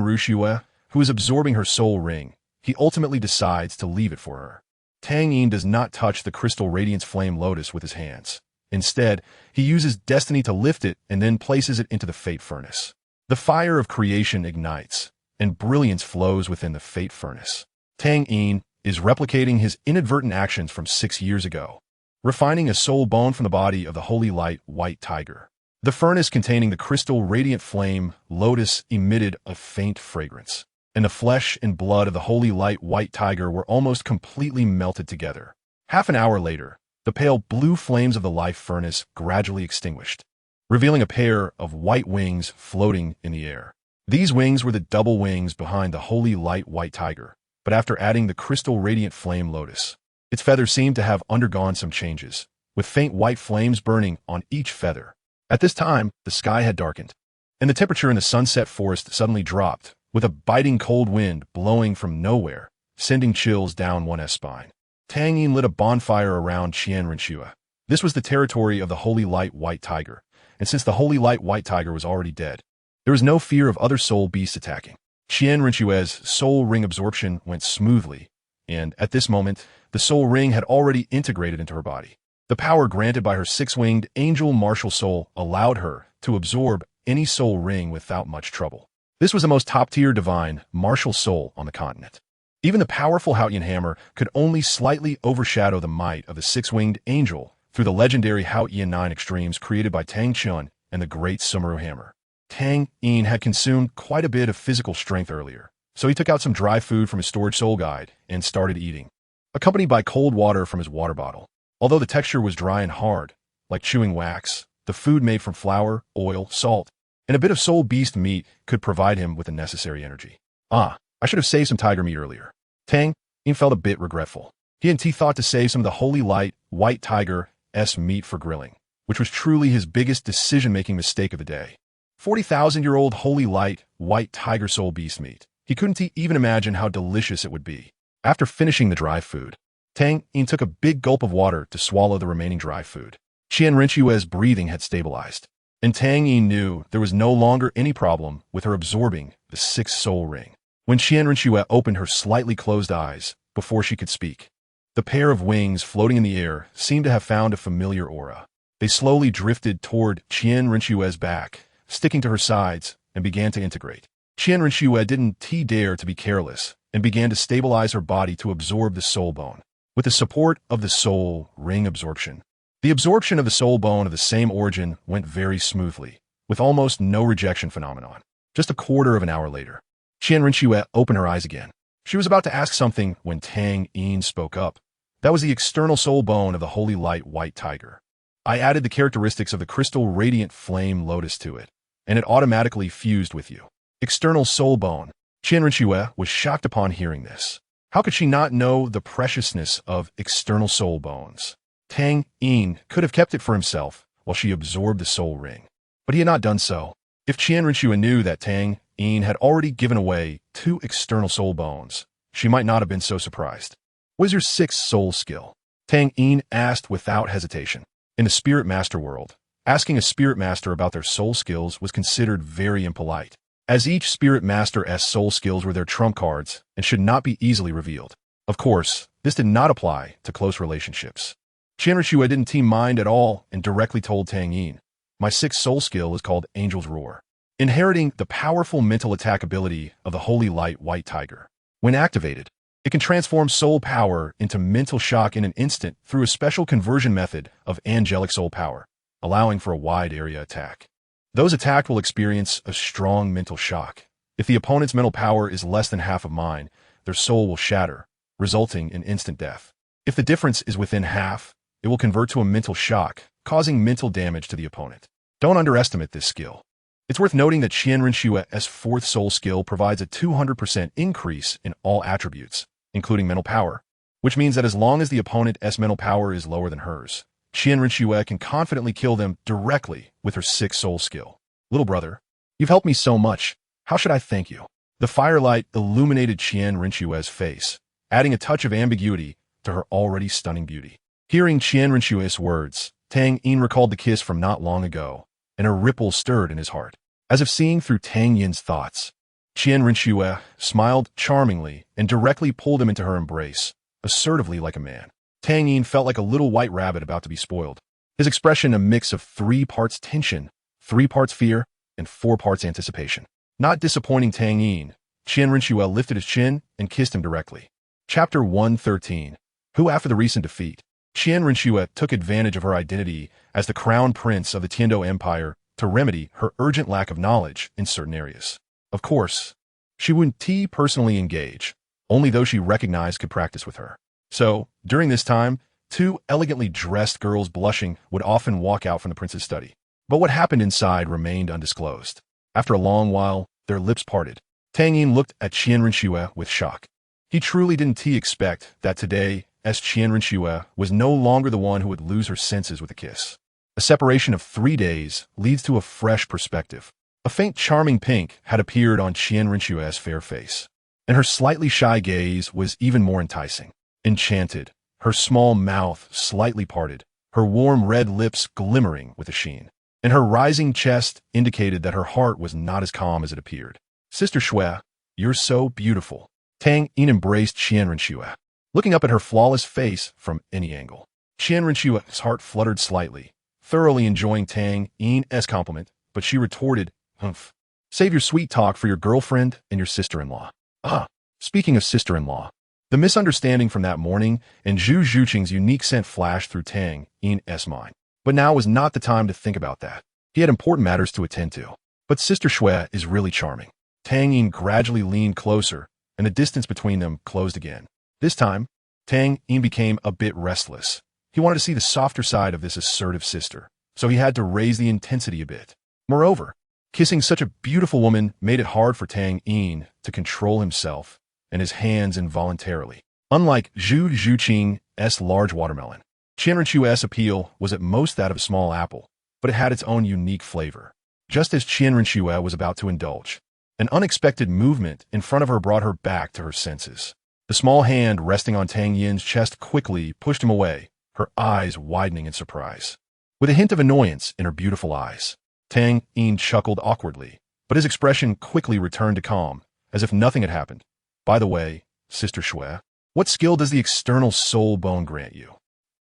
Ruxue, who is absorbing her soul ring, he ultimately decides to leave it for her. Tang Yin does not touch the Crystal Radiance Flame Lotus with his hands. Instead, he uses destiny to lift it and then places it into the fate furnace. The fire of creation ignites, and brilliance flows within the fate furnace. Tang Yin is replicating his inadvertent actions from 6 years ago, refining a soul bone from the body of the Holy Light White Tiger. The furnace containing the crystal radiant flame lotus emitted a faint fragrance, and the flesh and blood of the Holy Light White Tiger were almost completely melted together. Half an hour later, the pale blue flames of the life furnace gradually extinguished, revealing a pair of white wings floating in the air. These wings were the double wings behind the Holy Light White Tiger, but after adding the crystal radiant flame lotus. Its feathers seemed to have undergone some changes, with faint white flames burning on each feather. At this time, the sky had darkened, and the temperature in the sunset forest suddenly dropped, with a biting cold wind blowing from nowhere, sending chills down one's spine. Tang Yin lit a bonfire around Qianrenshua. This was the territory of the Holy Light White Tiger, and since the Holy Light White Tiger was already dead, there was no fear of other soul beasts attacking. Qianrenshua's soul ring absorption went smoothly, and at this moment, the soul ring had already integrated into her body. The power granted by her six-winged angel martial soul allowed her to absorb any soul ring without much trouble. This was the most top-tier divine martial soul on the continent. Even the powerful Haotian hammer could only slightly overshadow the might of the six-winged angel through the legendary Haotian 9 extremes created by Tang Chun and the great Sumeru hammer. Tang Yin had consumed quite a bit of physical strength earlier, so he took out some dry food from his storage soul guide and started eating, accompanied by cold water from his water bottle. Although the texture was dry and hard, like chewing wax, the food made from flour, oil, salt, and a bit of soul beast meat could provide him with the necessary energy. I should have saved some tiger meat earlier. Tang Yin felt a bit regretful. He and T thought to save some of the Holy Light White Tiger's meat for grilling, which was truly his biggest decision-making mistake of the day. 40,000-year-old Holy Light White Tiger soul beast meat. He couldn't even imagine how delicious it would be. After finishing the dry food, Tang Yin took a big gulp of water to swallow the remaining dry food. Qianrenshua's breathing had stabilized, and Tang Yin knew there was no longer any problem with her absorbing the sixth soul ring. When Qianrenshua opened her slightly closed eyes before she could speak, the pair of wings floating in the air seemed to have found a familiar aura. They slowly drifted toward Qianrenshua's back, sticking to her sides, and began to integrate. Qianrenshua didn't dare to be careless and began to stabilize her body to absorb the soul bone. With the support of the soul ring absorption, the absorption of the soul bone of the same origin went very smoothly, with almost no rejection phenomenon. Just a quarter of an hour later, Qianrenshua opened her eyes again. She was about to ask something when Tang Yin spoke up. That was the external soul bone of the Holy Light White Tiger. I added the characteristics of the crystal radiant flame lotus to it, and it automatically fused with you. External soul bone. Qianrenshua was shocked upon hearing this. How could she not know the preciousness of external soul bones? Tang Yin could have kept it for himself while she absorbed the soul ring, but he had not done so. If Qianrenshua knew that Tang Yin had already given away 2 external soul bones, she might not have been so surprised. What is your 6th soul skill? Tang Yin asked without hesitation. In the Spirit Master world, asking a Spirit Master about their soul skills was considered very impolite, as each Spirit Master's soul skills were their trump cards and should not be easily revealed. Of course, this did not apply to close relationships. Qianrenshua didn't mind at all and directly told Tang Yin, "My 6th soul skill is called Angel's Roar, inheriting the powerful mental attack ability of the Holy Light White Tiger. When activated, it can transform soul power into mental shock in an instant through a special conversion method of angelic soul power, allowing for a wide area attack. Those attacked will experience a strong mental shock. If the opponent's mental power is less than half of mine, their soul will shatter, resulting in instant death. If the difference is within half, it will convert to a mental shock, causing mental damage to the opponent. Don't underestimate this skill. It's worth noting that Qianrenshua's 4th soul skill provides a 200% increase in all attributes, including mental power, which means that as long as the opponent's mental power is lower than hers, Qianrenshua can confidently kill them directly with her 6th soul skill. Little brother, you've helped me so much. How should I thank you? The firelight illuminated Qianrenshua's face, adding a touch of ambiguity to her already stunning beauty. Hearing Qianrenshua's words, Tang Yin recalled the kiss from not long ago, and a ripple stirred in his heart. As if seeing through Tang Yin's thoughts, Qianrenshua smiled charmingly and directly pulled him into her embrace, assertively like a man. Tang Yin felt like a little white rabbit about to be spoiled. His expression a mix of 3 parts tension, 3 parts fear, and 4 parts anticipation. Not disappointing Tang Yin, Qianrenshuwa lifted his chin and kissed him directly. Chapter 113. Who after the recent defeat, Qianrenshuwa took advantage of her identity as the crown prince of the Tiando Empire to remedy her urgent lack of knowledge in certain areas. Of course, she wouldn't personally engage, only those she recognized could practice with her. So, during this time, 2 elegantly dressed girls blushing would often walk out from the prince's study. But what happened inside remained undisclosed. After a long while, their lips parted. Tang Yin looked at Qianrenshuwa with shock. He truly didn't expect that today, as Qianren was no longer the one who would lose her senses with a kiss. A separation of 3 days leads to a fresh perspective. A faint charming pink had appeared on Qianren's fair face, and her slightly shy gaze was even more enticing. Enchanted, her small mouth slightly parted, her warm red lips glimmering with a sheen, and her rising chest indicated that her heart was not as calm as it appeared. Sister Shui, you're so beautiful. Tang Yin embraced Qianren, looking up at her flawless face from any angle. Qianren's heart fluttered slightly, thoroughly enjoying Tang Yin's compliment, but she retorted, "Humph. Save your sweet talk for your girlfriend and your sister-in-law." Speaking of sister-in-law, the misunderstanding from that morning and Zhu Zhuqing's unique scent flashed through Tang Yin's mind. But now was not the time to think about that. He had important matters to attend to. But Sister Shui is really charming. Tang Yin gradually leaned closer, and the distance between them closed again. This time, Tang Yin became a bit restless. He wanted to see the softer side of this assertive sister, so he had to raise the intensity a bit. Moreover, kissing such a beautiful woman made it hard for Tang Yin to control himself and his hands involuntarily. Unlike Zhu Zhuqing's large watermelon, Qianren's appeal was at most that of a small apple, but it had its own unique flavor. Just as Qianren was about to indulge, an unexpected movement in front of her brought her back to her senses. The small hand resting on Tang Yin's chest quickly pushed him away, her eyes widening in surprise. With a hint of annoyance in her beautiful eyes, Tang Yin chuckled awkwardly, but his expression quickly returned to calm, as if nothing had happened. By the way, Sister Shui, what skill does the external soul bone grant you?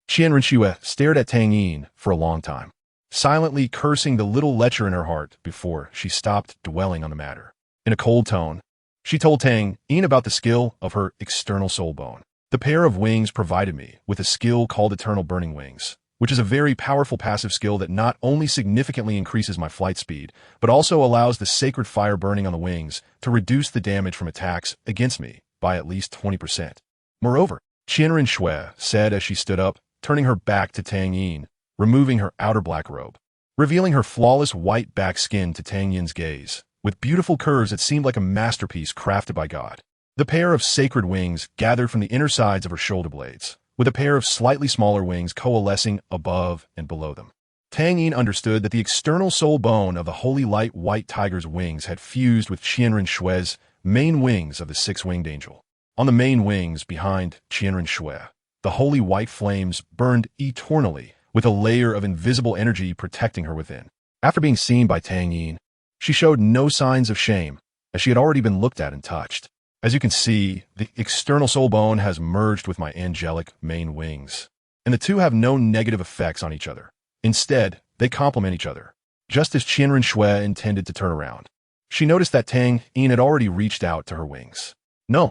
Qianren stared at Tang Yin for a long time, silently cursing the little lecher in her heart before she stopped dwelling on the matter. In a cold tone, she told Tang Yin about the skill of her external soul bone. The pair of wings provided me with a skill called Eternal Burning Wings, which is a very powerful passive skill that not only significantly increases my flight speed, but also allows the sacred fire burning on the wings to reduce the damage from attacks against me by at least 20%. Moreover, Qianren said as she stood up, turning her back to Tang Yin, removing her outer black robe, revealing her flawless white back skin to Tang Yin's gaze, with beautiful curves that seemed like a masterpiece crafted by God. The pair of sacred wings gathered from the inner sides of her shoulder blades, with a pair of slightly smaller wings coalescing above and below them. Tang Yin understood that the external soul bone of the holy light white tiger's wings had fused with Qianren's main wings of the six-winged angel. On the main wings behind Qianren, the holy white flames burned eternally, with a layer of invisible energy protecting her within. After being seen by Tang Yin, she showed no signs of shame, as she had already been looked at and touched. As you can see, the external soul bone has merged with my angelic main wings, and the two have no negative effects on each other. Instead, they complement each other. Just as Qianren intended to turn around, she noticed that Tang Yin had already reached out to her wings. No.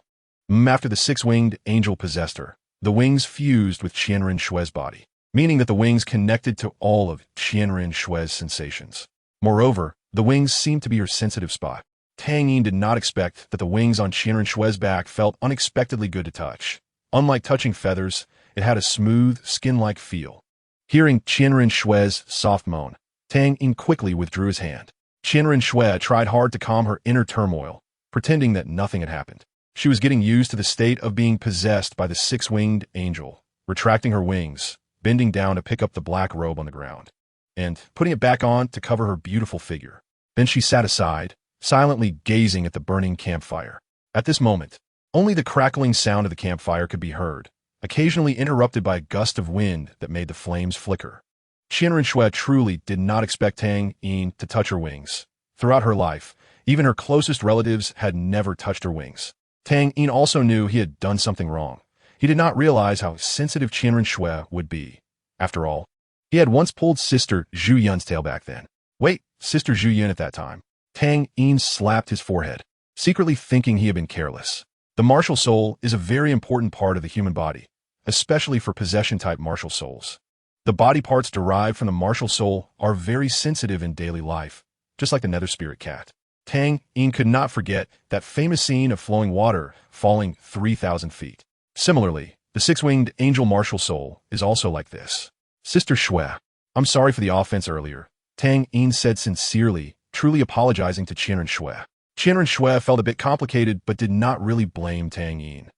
After the six-winged angel possessed her, the wings fused with Qianren's body, meaning that the wings connected to all of Qianren's sensations. Moreover, the wings seemed to be her sensitive spot. Tang Yin did not expect that the wings on Qianren's back felt unexpectedly good to touch. Unlike touching feathers, it had a smooth, skin-like feel. Hearing Qianren's soft moan, Tang Yin quickly withdrew his hand. Qianren tried hard to calm her inner turmoil, pretending that nothing had happened. She was getting used to the state of being possessed by the six-winged angel, retracting her wings, bending down to pick up the black robe on the ground, and putting it back on to cover her beautiful figure. Then she sat aside, silently gazing at the burning campfire. At this moment, only the crackling sound of the campfire could be heard, occasionally interrupted by a gust of wind that made the flames flicker. Qianren truly did not expect Tang Yin to touch her wings. Throughout her life, even her closest relatives had never touched her wings. Tang Yin also knew he had done something wrong. He did not realize how sensitive Qianren would be. After all, he had once pulled Sister Zhu Yun's tail back then. Wait, Sister Zhu Yun at that time. Tang Yin slapped his forehead, secretly thinking he had been careless. The martial soul is a very important part of the human body, especially for possession-type martial souls. The body parts derived from the martial soul are very sensitive in daily life, just like the nether spirit cat. Tang Yin could not forget that famous scene of flowing water falling 3,000 feet. Similarly, the six-winged angel martial soul is also like this. Sister Shui, I'm sorry for the offense earlier, Tang Yin said sincerely, truly apologizing to Qianren. Qianren felt a bit complicated but did not really blame Tang Yin.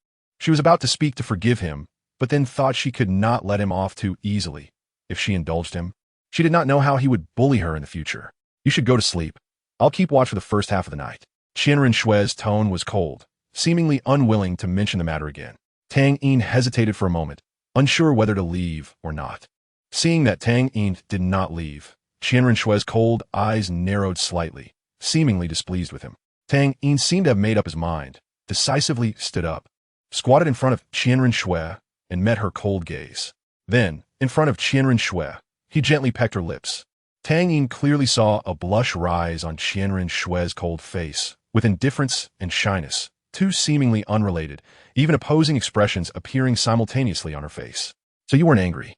She was about to speak to forgive him, but then thought she could not let him off too easily if she indulged him. She did not know how he would bully her in the future. You should go to sleep. I'll keep watch for the first half of the night. Qianren Shui's tone was cold, seemingly unwilling to mention the matter again. Tang Yin hesitated for a moment, unsure whether to leave or not. Seeing that Tang Yin did not leave, Qianren Shui's cold eyes narrowed slightly, seemingly displeased with him. Tang Yin seemed to have made up his mind, decisively stood up, squatted in front of Qianren Shui, and met her cold gaze. Then, in front of Qianren Shui, he gently pecked her lips. Tang Yin clearly saw a blush rise on Qianren Shui's cold face, with indifference and shyness, two seemingly unrelated, even opposing expressions appearing simultaneously on her face. So you weren't angry.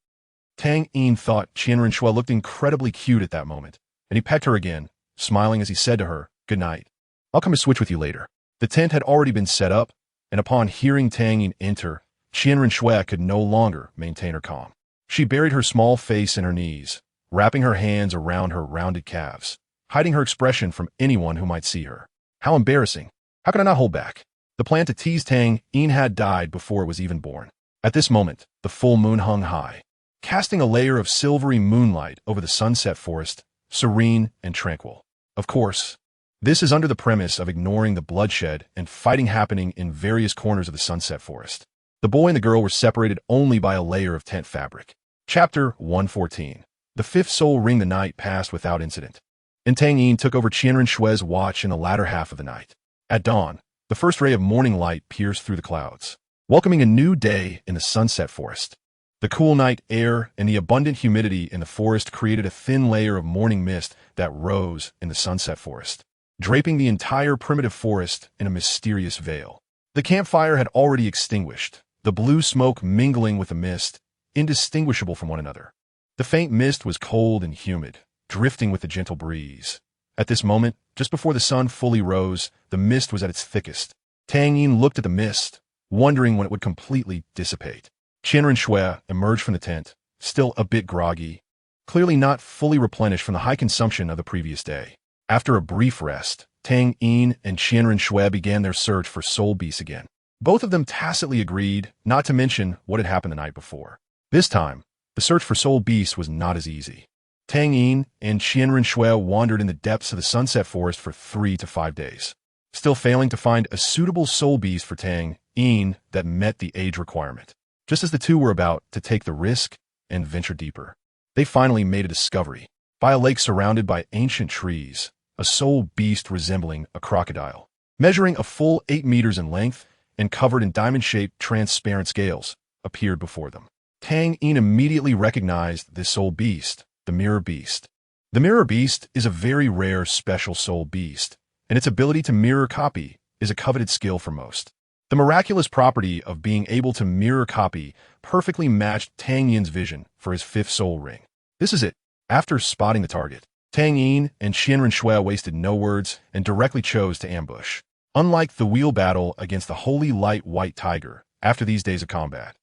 Tang Yin thought Qianren Shui looked incredibly cute at that moment, and he pecked her again, smiling as he said to her, "Good night. I'll come to switch with you later." The tent had already been set up, and upon hearing Tang Yin enter, Qianren Shui could no longer maintain her calm. She buried her small face in her knees, wrapping her hands around her rounded calves, hiding her expression from anyone who might see her. How embarrassing. How could I not hold back? The plan to tease Tang Yin had died before it was even born. At this moment, the full moon hung high, casting a layer of silvery moonlight over the sunset forest, serene and tranquil. Of course, this is under the premise of ignoring the bloodshed and fighting happening in various corners of the sunset forest. The boy and the girl were separated only by a layer of tent fabric. Chapter 114. The fifth soul ring. The night passed without incident, and Tang Yin took over Qianren Shui's watch in the latter half of the night. At dawn, the first ray of morning light pierced through the clouds, welcoming a new day in the sunset forest. The cool night air and the abundant humidity in the forest created a thin layer of morning mist that rose in the sunset forest, draping the entire primitive forest in a mysterious veil. The campfire had already extinguished, the blue smoke mingling with the mist, indistinguishable from one another. The faint mist was cold and humid, drifting with the gentle breeze. At this moment, just before the sun fully rose, the mist was at its thickest. Tang Yin looked at the mist, wondering when it would completely dissipate. Qianren Shui emerged from the tent, still a bit groggy, clearly not fully replenished from the high consumption of the previous day. After a brief rest, Tang Yin and Qianren Shui began their search for soul beasts again. Both of them tacitly agreed not to mention what had happened the night before. This time, the search for soul beasts was not as easy. Tang Yin and Qianren Shui wandered in the depths of the sunset forest for 3 to 5 days, still failing to find a suitable soul beast for Tang Yin that met the age requirement. Just as the two were about to take the risk and venture deeper, they finally made a discovery. By a lake surrounded by ancient trees, a soul beast resembling a crocodile, measuring a full 8 meters in length and covered in diamond-shaped transparent scales, appeared before them. Tang Yin immediately recognized this soul beast, the mirror beast. The mirror beast is a very rare special soul beast, and its ability to mirror copy is a coveted skill for most. The miraculous property of being able to mirror copy perfectly matched Tang Yin's vision for his fifth soul ring. This is it. After spotting the target, Tang Yin and Qianren Shui wasted no words and directly chose to ambush. Unlike the wheel battle against the holy light white tiger, after these days of combat,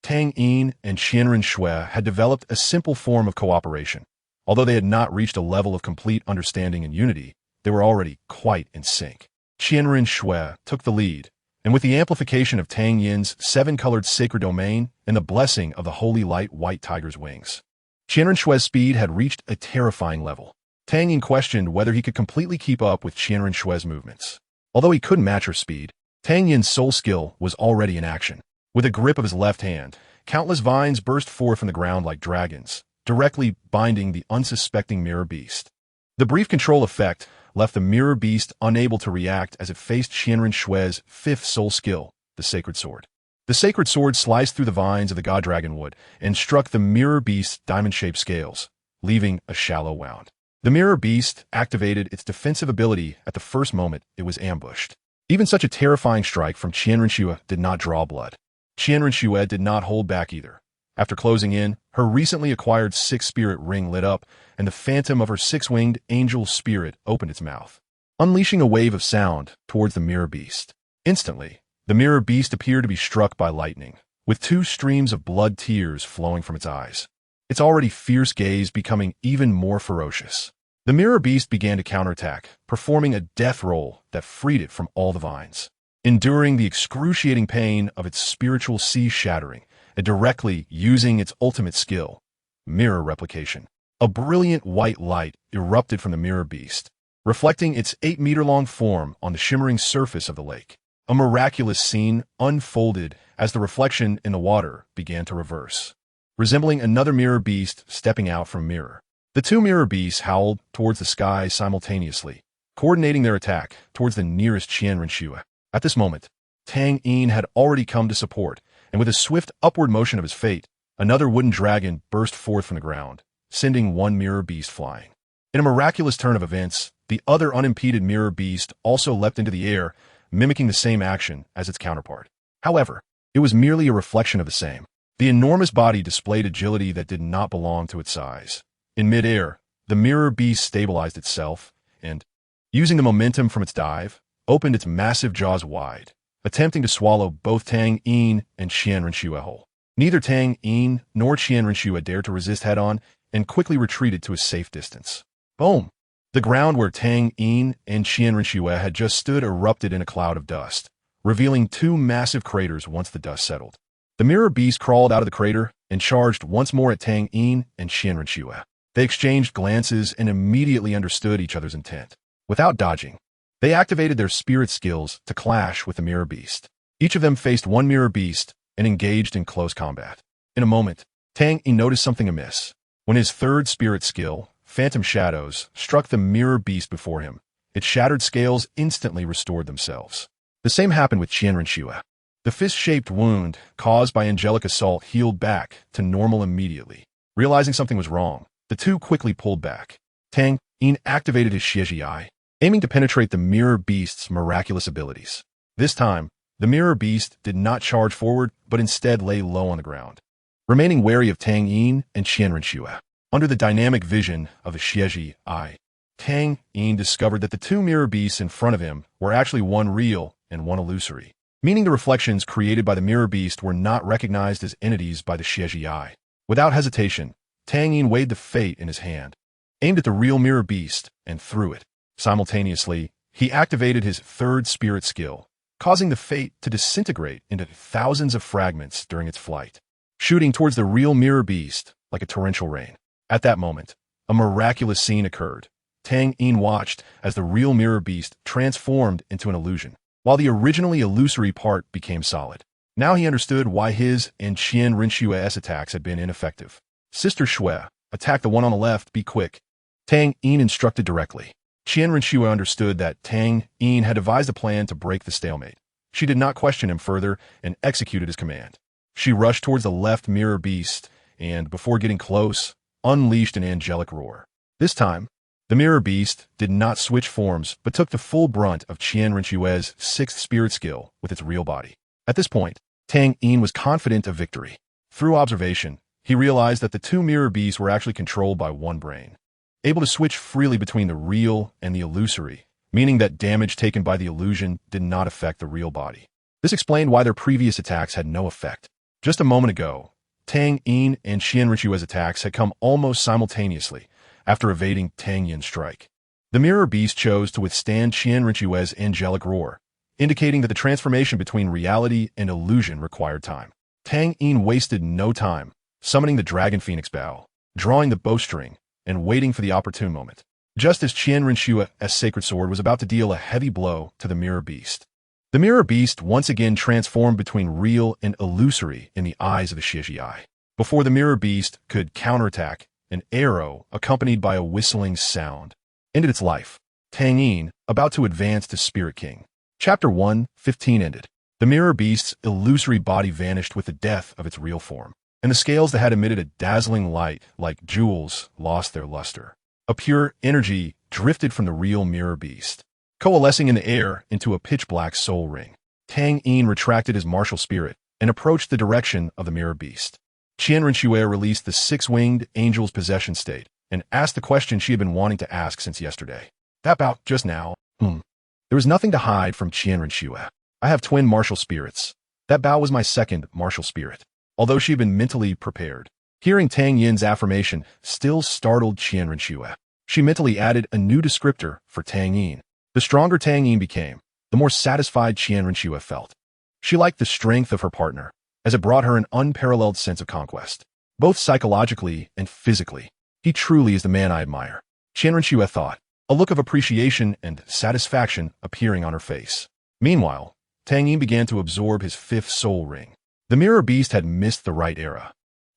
Tang Yin and Qianren Shui had developed a simple form of cooperation. Although they had not reached a level of complete understanding and unity, they were already quite in sync. Qianren Shui took the lead, and with the amplification of Tang Yin's 7-colored sacred domain and the blessing of the holy light white tiger's wings, Qianren Shui's speed had reached a terrifying level. Tang Yin questioned whether he could completely keep up with Qianren Shui's movements. Although he couldn't match her speed, Tang Yin's soul skill was already in action. With a grip of his left hand, countless vines burst forth from the ground like dragons, directly binding the unsuspecting mirror beast. The brief control effect left the mirror beast unable to react as it faced Qianren Shui's fifth soul skill, the sacred sword. The sacred sword sliced through the vines of the god dragon wood and struck the mirror beast's diamond-shaped scales, leaving a shallow wound. The mirror beast activated its defensive ability at the first moment it was ambushed. Even such a terrifying strike from Qianren Shui did not draw blood. Qianren Shui did not hold back either. After closing in, her recently acquired 6-spirit ring lit up, and the phantom of her 6-winged angel spirit opened its mouth, unleashing a wave of sound towards the mirror beast. Instantly, the mirror beast appeared to be struck by lightning, with 2 streams of blood tears flowing from its eyes, its already fierce gaze becoming even more ferocious. The mirror beast began to counterattack, performing a death roll that freed it from all the vines. enduring the excruciating pain of its spiritual sea shattering, and directly using its ultimate skill, mirror replication. A brilliant white light erupted from the mirror beast, reflecting its 8-meter-long form on the shimmering surface of the lake. A miraculous scene unfolded as the reflection in the water began to reverse, resembling another mirror beast stepping out from mirror. The two mirror beasts howled towards the sky simultaneously, coordinating their attack towards the nearest Qianrenshua. At this moment, Tang Yin had already come to support, and with a swift upward motion of his fate, another wooden dragon burst forth from the ground, sending one mirror beast flying. In a miraculous turn of events, the other unimpeded mirror beast also leapt into the air, mimicking the same action as its counterpart. However, it was merely a reflection of the same. The enormous body displayed agility that did not belong to its size. In mid-air, the mirror beast stabilized itself and, using the momentum from its dive, opened its massive jaws wide, attempting to swallow both Tang Yin and Qianrenshua whole. Neither Tang Yin nor Qianrenshua dared to resist head-on and quickly retreated to a safe distance. Boom! The ground where Tang Yin and Qianrenshua had just stood erupted in a cloud of dust, revealing two massive craters once the dust settled. The mirror beast crawled out of the crater and charged once more at Tang Yin and Qianrenshua. They exchanged glances and immediately understood each other's intent. Without dodging, they activated their spirit skills to clash with the mirror beast. Each of them faced one mirror beast and engaged in close combat. In a moment, Tang Yin noticed something amiss. When his third spirit skill, Phantom Shadows, struck the mirror beast before him, its shattered scales instantly restored themselves. The same happened with Qianrenshua. The fist-shaped wound caused by angelic assault healed back to normal immediately. Realizing something was wrong, the two quickly pulled back. Tang Yin activated his Xieji Eye, aiming to penetrate the mirror beast's miraculous abilities. This time, the mirror beast did not charge forward, but instead lay low on the ground, remaining wary of Tang Yin and Qianrenshua. Under the dynamic vision of the Xieji Eye, Tang Yin discovered that the two mirror beasts in front of him were actually one real and one illusory, meaning the reflections created by the mirror beast were not recognized as entities by the Xieji Eye. Without hesitation, Tang Yin weighed the fate in his hand, aimed at the real mirror beast, and threw it. Simultaneously, he activated his third spirit skill, causing the fate to disintegrate into thousands of fragments during its flight, shooting towards the real mirror beast like a torrential rain. At that moment, a miraculous scene occurred. Tang Yin watched as the real mirror beast transformed into an illusion, while the originally illusory part became solid. Now he understood why his and Qianrenshua's attacks had been ineffective. Sister Shui, attack the one on the left, be quick. Tang Yin instructed directly. Qianrenshua understood that Tang Yin had devised a plan to break the stalemate. She did not question him further and executed his command. She rushed towards the left mirror beast and, before getting close, unleashed an angelic roar. This time, the mirror beast did not switch forms but took the full brunt of Qianrenshua's sixth spirit skill with its real body. At this point, Tang Yin was confident of victory. Through observation, he realized that the two mirror beasts were actually controlled by one brain, able to switch freely between the real and the illusory, meaning that damage taken by the illusion did not affect the real body. This explained why their previous attacks had no effect. Just a moment ago, Tang Yin and Qianrenshua's attacks had come almost simultaneously after evading Tang Yin's strike. The mirror beast chose to withstand Qianrenshua's angelic roar, indicating that the transformation between reality and illusion required time. Tang Yin wasted no time, summoning the Dragon Phoenix Bow, drawing the bowstring, and waiting for the opportune moment. Just as Qianrenshua's sacred sword was about to deal a heavy blow to the mirror beast, the mirror beast once again transformed between real and illusory in the eyes of the Xieji Eye. Before the mirror beast could counterattack, an arrow, accompanied by a whistling sound, ended its life. Tang Yin, about to advance to Spirit King. Chapter 1:15 ended. The mirror beast's illusory body vanished with the death of its real form, and the scales that had emitted a dazzling light like jewels lost their luster. A pure energy drifted from the real mirror beast, coalescing in the air into a pitch-black soul ring. Tang Yin retracted his martial spirit and approached the direction of the mirror beast. Qianrenshua released the six-winged angel's possession state and asked the question she had been wanting to ask since yesterday. That bout just now. There was nothing to hide from Qianrenshua. I have twin martial spirits. That bow was my second martial spirit, although she had been mentally prepared. Hearing Tang Yin's affirmation still startled Qianrenshua. She mentally added a new descriptor for Tang Yin. The stronger Tang Yin became, the more satisfied Qian Renshue felt. She liked the strength of her partner, as it brought her an unparalleled sense of conquest, both psychologically and physically. He truly is the man I admire, Qian Renshue thought, a look of appreciation and satisfaction appearing on her face. Meanwhile, Tang Yin began to absorb his fifth soul ring. The mirror beast had missed the right era.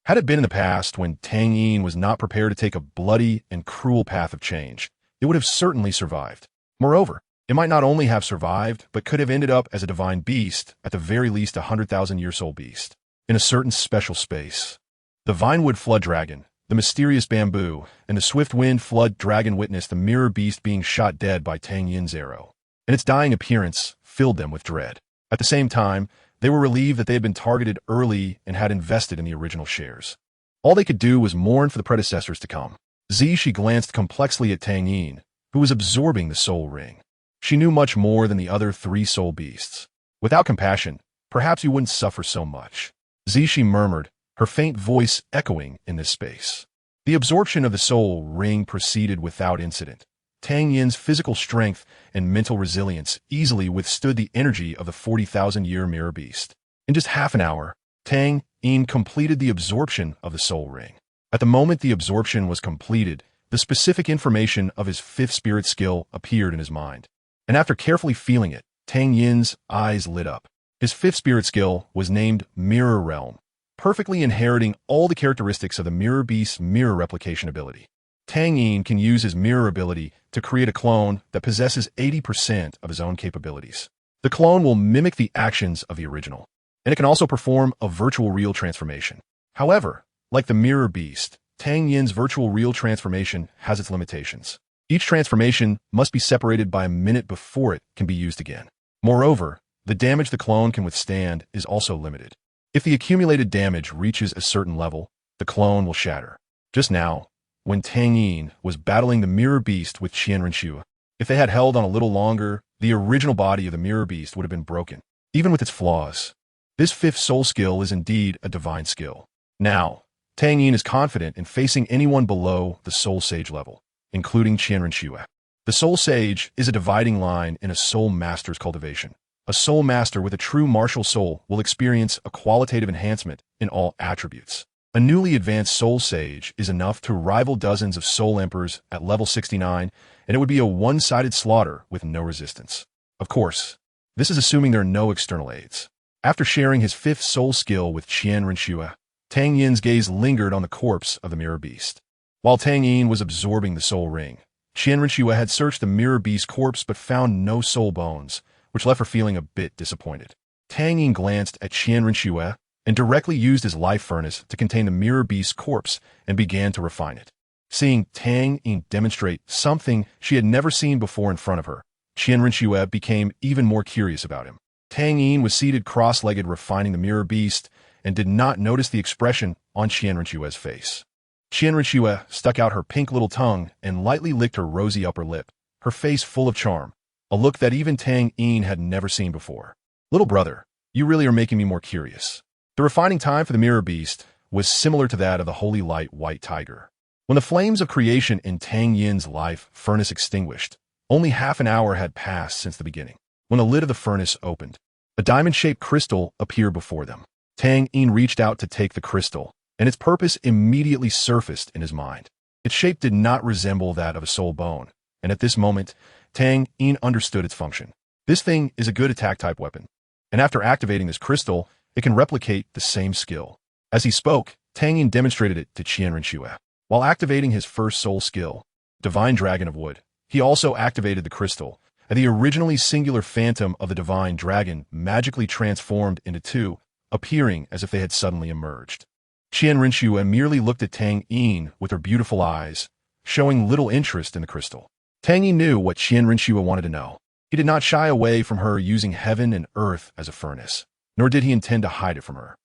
Had it been in the past, when Tang Yin was not prepared to take a bloody and cruel path of change, it would have certainly survived. Moreover, it might not only have survived, but could have ended up as a divine beast, at the very least 100,000-year soul beast, in a certain special space. The Vinewood Flood Dragon, the mysterious bamboo, and the Swift Wind Flood Dragon witnessed the mirror beast being shot dead by Tang Yin's arrow, and its dying appearance filled them with dread. At the same time, they were relieved that they had been targeted early and had invested in the original shares. All they could do was mourn for the predecessors to come. She glanced complexly at Tang Yin, who was absorbing the soul ring. She knew much more than the other three soul beasts. Without compassion, perhaps you wouldn't suffer so much. She murmured, her faint voice echoing in this space. The absorption of the soul ring proceeded without incident. Tang Yin's physical strength and mental resilience easily withstood the energy of the 40,000-year mirror beast. In just half an hour, Tang Yin completed the absorption of the soul ring. At the moment the absorption was completed, the specific information of his fifth spirit skill appeared in his mind. And after carefully feeling it, Tang Yin's eyes lit up. His fifth spirit skill was named Mirror Realm, perfectly inheriting all the characteristics of the mirror beast's mirror replication ability. Tang Yin can use his mirror ability to create a clone that possesses 80% of his own capabilities. The clone will mimic the actions of the original, and it can also perform a virtual real transformation. However, like the mirror beast, Tang Yin's virtual real transformation has its limitations. Each transformation must be separated by a minute before it can be used again. Moreover, the damage the clone can withstand is also limited. If the accumulated damage reaches a certain level, the clone will shatter. Just now, when Tang Yin was battling the mirror beast with Qian Renshue, if they had held on a little longer, the original body of the mirror beast would have been broken, even with its flaws. This fifth soul skill is indeed a divine skill. Now, Tang Yin is confident in facing anyone below the soul sage level, including Qian Renshue. The soul sage is a dividing line in a soul master's cultivation. A soul master with a true martial soul will experience a qualitative enhancement in all attributes. A newly advanced soul sage is enough to rival dozens of soul emperors at level 69, and it would be a one-sided slaughter with no resistance. Of course, this is assuming there are no external aids. After sharing his fifth soul skill with Qian Renshue, Tang Yin's gaze lingered on the corpse of the mirror beast. While Tang Yin was absorbing the soul ring, Qian Renshue had searched the mirror beast's corpse but found no soul bones, which left her feeling a bit disappointed. Tang Yin glanced at Qian Renshue and directly used his life furnace to contain the mirror beast's corpse and began to refine it. Seeing Tang Yin demonstrate something she had never seen before in front of her, Qian Renshue became even more curious about him. Tang Yin was seated cross-legged refining the mirror beast and did not notice the expression on Qian Renshue's face. Qian Renshue stuck out her pink little tongue and lightly licked her rosy upper lip, her face full of charm, a look that even Tang Yin had never seen before. "Little brother, you really are making me more curious." The refining time for the mirror beast was similar to that of the holy light white tiger. When the flames of creation in Tang Yin's life furnace extinguished, only half an hour had passed since the beginning. When the lid of the furnace opened, a diamond-shaped crystal appeared before them. Tang Yin reached out to take the crystal, and its purpose immediately surfaced in his mind. Its shape did not resemble that of a soul bone, and at this moment, Tang Yin understood its function. This thing is a good attack-type weapon, and after activating this crystal, it can replicate the same skill. As he spoke, Tang Yin demonstrated it to Qian Renshue. While activating his first soul skill, Divine Dragon of Wood, he also activated the crystal, and the originally singular phantom of the Divine Dragon magically transformed into two, appearing as if they had suddenly emerged. Qian Renshue merely looked at Tang Yin with her beautiful eyes, showing little interest in the crystal. Tang Yin knew what Qian Renshue wanted to know. He did not shy away from her using heaven and earth as a furnace, nor did he intend to hide it from her.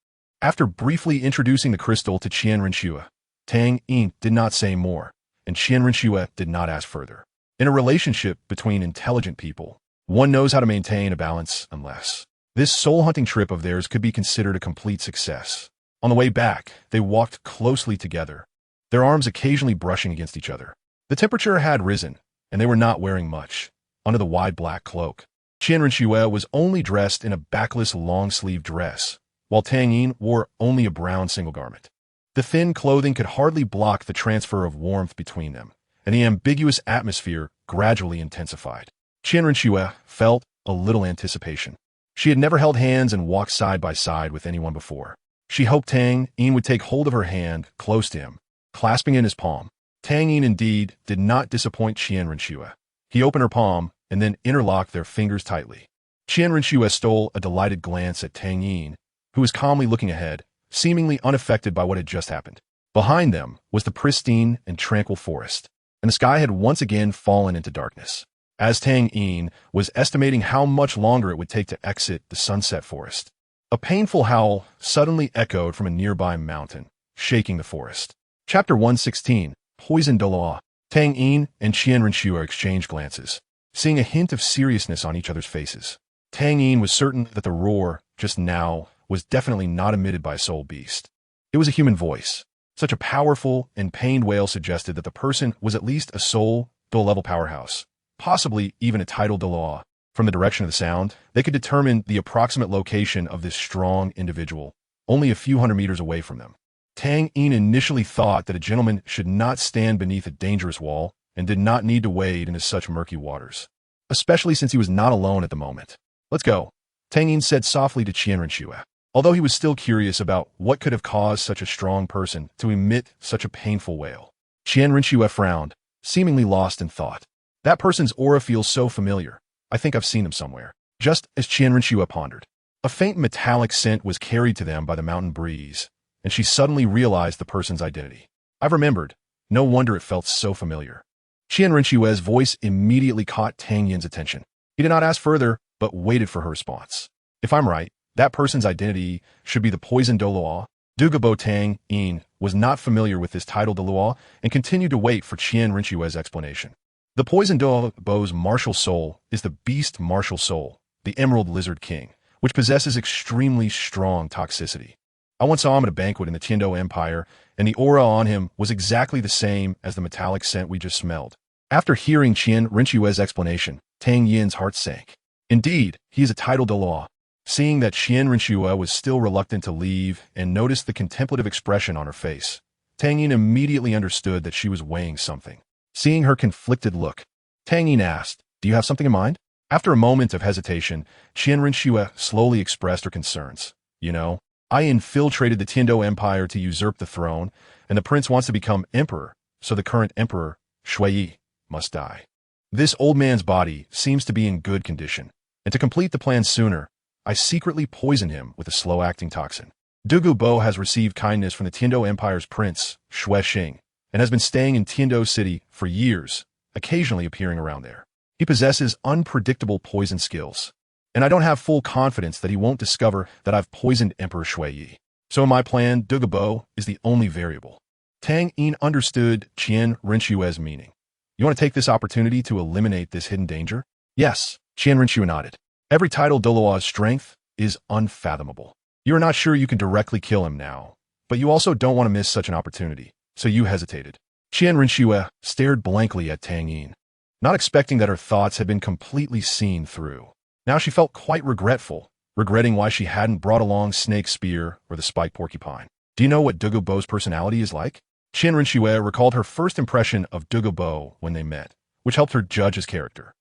After briefly introducing the crystal to Qian Renshue, Tang Yin did not say more, and Qian Renshue did not ask further. In a relationship between intelligent people, one knows how to maintain a balance unless. This soul-hunting trip of theirs could be considered a complete success. On the way back, they walked closely together, their arms occasionally brushing against each other. The temperature had risen, and they were not wearing much, under the wide black cloak. Qian Renxue was only dressed in a backless long-sleeved dress, while Tang Yin wore only a brown single garment. The thin clothing could hardly block the transfer of warmth between them, and the ambiguous atmosphere gradually intensified. Qian Renxue felt a little anticipation. She had never held hands and walked side by side with anyone before. She hoped Tang Yin would take hold of her hand close to him, clasping it in his palm. Tang Yin indeed did not disappoint Qian Renxue. He opened her palm and then interlocked their fingers tightly. Qian Renxue stole a delighted glance at Tang Yin, who was calmly looking ahead, seemingly unaffected by what had just happened. Behind them was the pristine and tranquil forest, and the sky had once again fallen into darkness. As Tang Yin was estimating how much longer it would take to exit the sunset forest, a painful howl suddenly echoed from a nearby mountain, shaking the forest. Chapter 116, Poison Douluo. Tang Yin and Qian Renxue exchanged glances, seeing a hint of seriousness on each other's faces. Tang Yin was certain that the roar, just now, was definitely not emitted by a soul beast. It was a human voice. Such a powerful and pained wail suggested that the person was at least a soul Douluo-level powerhouse, possibly even a title Douluo. From the direction of the sound, they could determine the approximate location of this strong individual, only a few hundred meters away from them. Tang Yin initially thought that a gentleman should not stand beneath a dangerous wall and did not need to wade into such murky waters, especially since he was not alone at the moment. "Let's go," Tang Yin said softly to Qian Renxue, although he was still curious about what could have caused such a strong person to emit such a painful wail. Qian Renxue frowned, seemingly lost in thought. That person's aura feels so familiar. I think I've seen him somewhere. Just as Qian Renxue pondered, a faint metallic scent was carried to them by the mountain breeze, and she suddenly realized the person's identity. I've remembered. No wonder it felt so familiar. Qian Renxue's voice immediately caught Tang Yin's attention. He did not ask further, but waited for her response. If I'm right, that person's identity should be the Poison Douluo. Douluo. Tang Yin was not familiar with this title Douluo and continued to wait for Qian Renxue's explanation. The Poison Douluo's martial soul is the Beast Martial Soul, the Emerald Lizard King, which possesses extremely strong toxicity. I once saw him at a banquet in the Tiando Empire, and the aura on him was exactly the same as the metallic scent we just smelled. After hearing Qian Renxue's explanation, Tang Yin's heart sank. Indeed, he is a title Douluo. Seeing that Qian Renxue was still reluctant to leave and noticed the contemplative expression on her face, Tang Yin immediately understood that she was weighing something. Seeing her conflicted look, Tang Yin asked, "Do you have something in mind?" After a moment of hesitation, Qian Renxue slowly expressed her concerns. "You know, I infiltrated the Tiando Empire to usurp the throne, and the prince wants to become emperor, so the current emperor, Shui, must die. This old man's body seems to be in good condition, and to complete the plan sooner, I secretly poisoned him with a slow-acting toxin. Douluo has received kindness from the Tiando Empire's prince, Shui Xing, and has been staying in Tiando City for years, occasionally appearing around there. He possesses unpredictable poison skills, and I don't have full confidence that he won't discover that I've poisoned Emperor Shui. So in my plan, Douluo is the only variable." Tang Yin understood Qian Renshue's meaning. "You want to take this opportunity to eliminate this hidden danger?" "Yes," Qian Renxue nodded. "Every title Douluo's strength is unfathomable. You are not sure you can directly kill him now, but you also don't want to miss such an opportunity, so you hesitated." Qian Renxue stared blankly at Tang Yin, not expecting that her thoughts had been completely seen through. Now she felt quite regretful, regretting why she hadn't brought along Snake Spear or the Spike Porcupine. "Do you know what Douluo's personality is like?" Qian Renxue recalled her first impression of Douluo when they met, which helped her judge his character.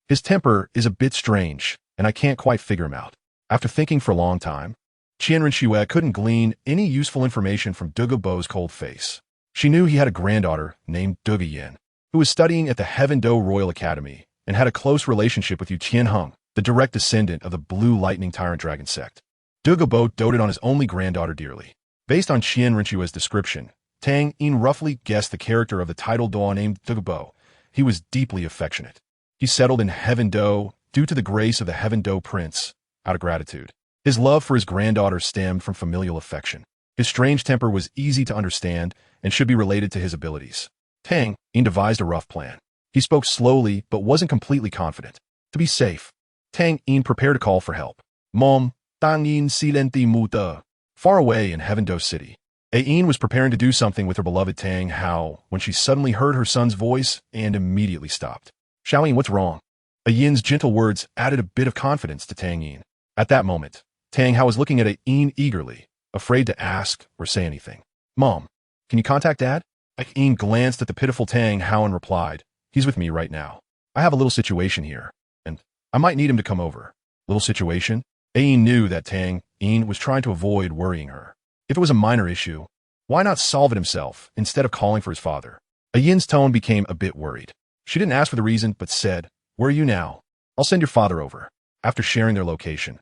His temper is a bit strange, and I can't quite figure him out." After thinking for a long time, Qian Renxue couldn't glean any useful information from Douluo's cold face. She knew he had a granddaughter named Yin, who was studying at the Heaven Do Royal Academy and had a close relationship with Yu Qianheng, the direct descendant of the Blue Lightning Tyrant Dragon sect. Douluo doted on his only granddaughter dearly. Based on Qian Renxue's description, Tang Yin roughly guessed the character of the title Douluo named Douluo. He was deeply affectionate. He settled in Heaven Do due to the grace of the Heaven Do Prince, out of gratitude. His love for his granddaughter stemmed from familial affection. His strange temper was easy to understand and should be related to his abilities. Tang Yin devised a rough plan. He spoke slowly but wasn't completely confident. To be safe, Tang Yin prepared to call for help. "Mom, Tang Yin silenti muda." Far away in Heaven Do City, Yin was preparing to do something with her beloved Tang Hao when she suddenly heard her son's voice and immediately stopped. "Xiaoyin, what's wrong?" A Yin's gentle words added a bit of confidence to Tang Yin. At that moment, Tang Hao was looking at Yin eagerly, afraid to ask or say anything. Mom, can you contact Dad? Yin glanced at the pitiful Tang Hao and replied, he's with me right now. I have a little situation here, and I might need him to come over. Little situation? Yin knew that Tang Yin was trying to avoid worrying her. If it was a minor issue, why not solve it himself instead of calling for his father? Yin's tone became a bit worried. She didn't ask for the reason, but said, where are you now? I'll send your father over. After sharing their location,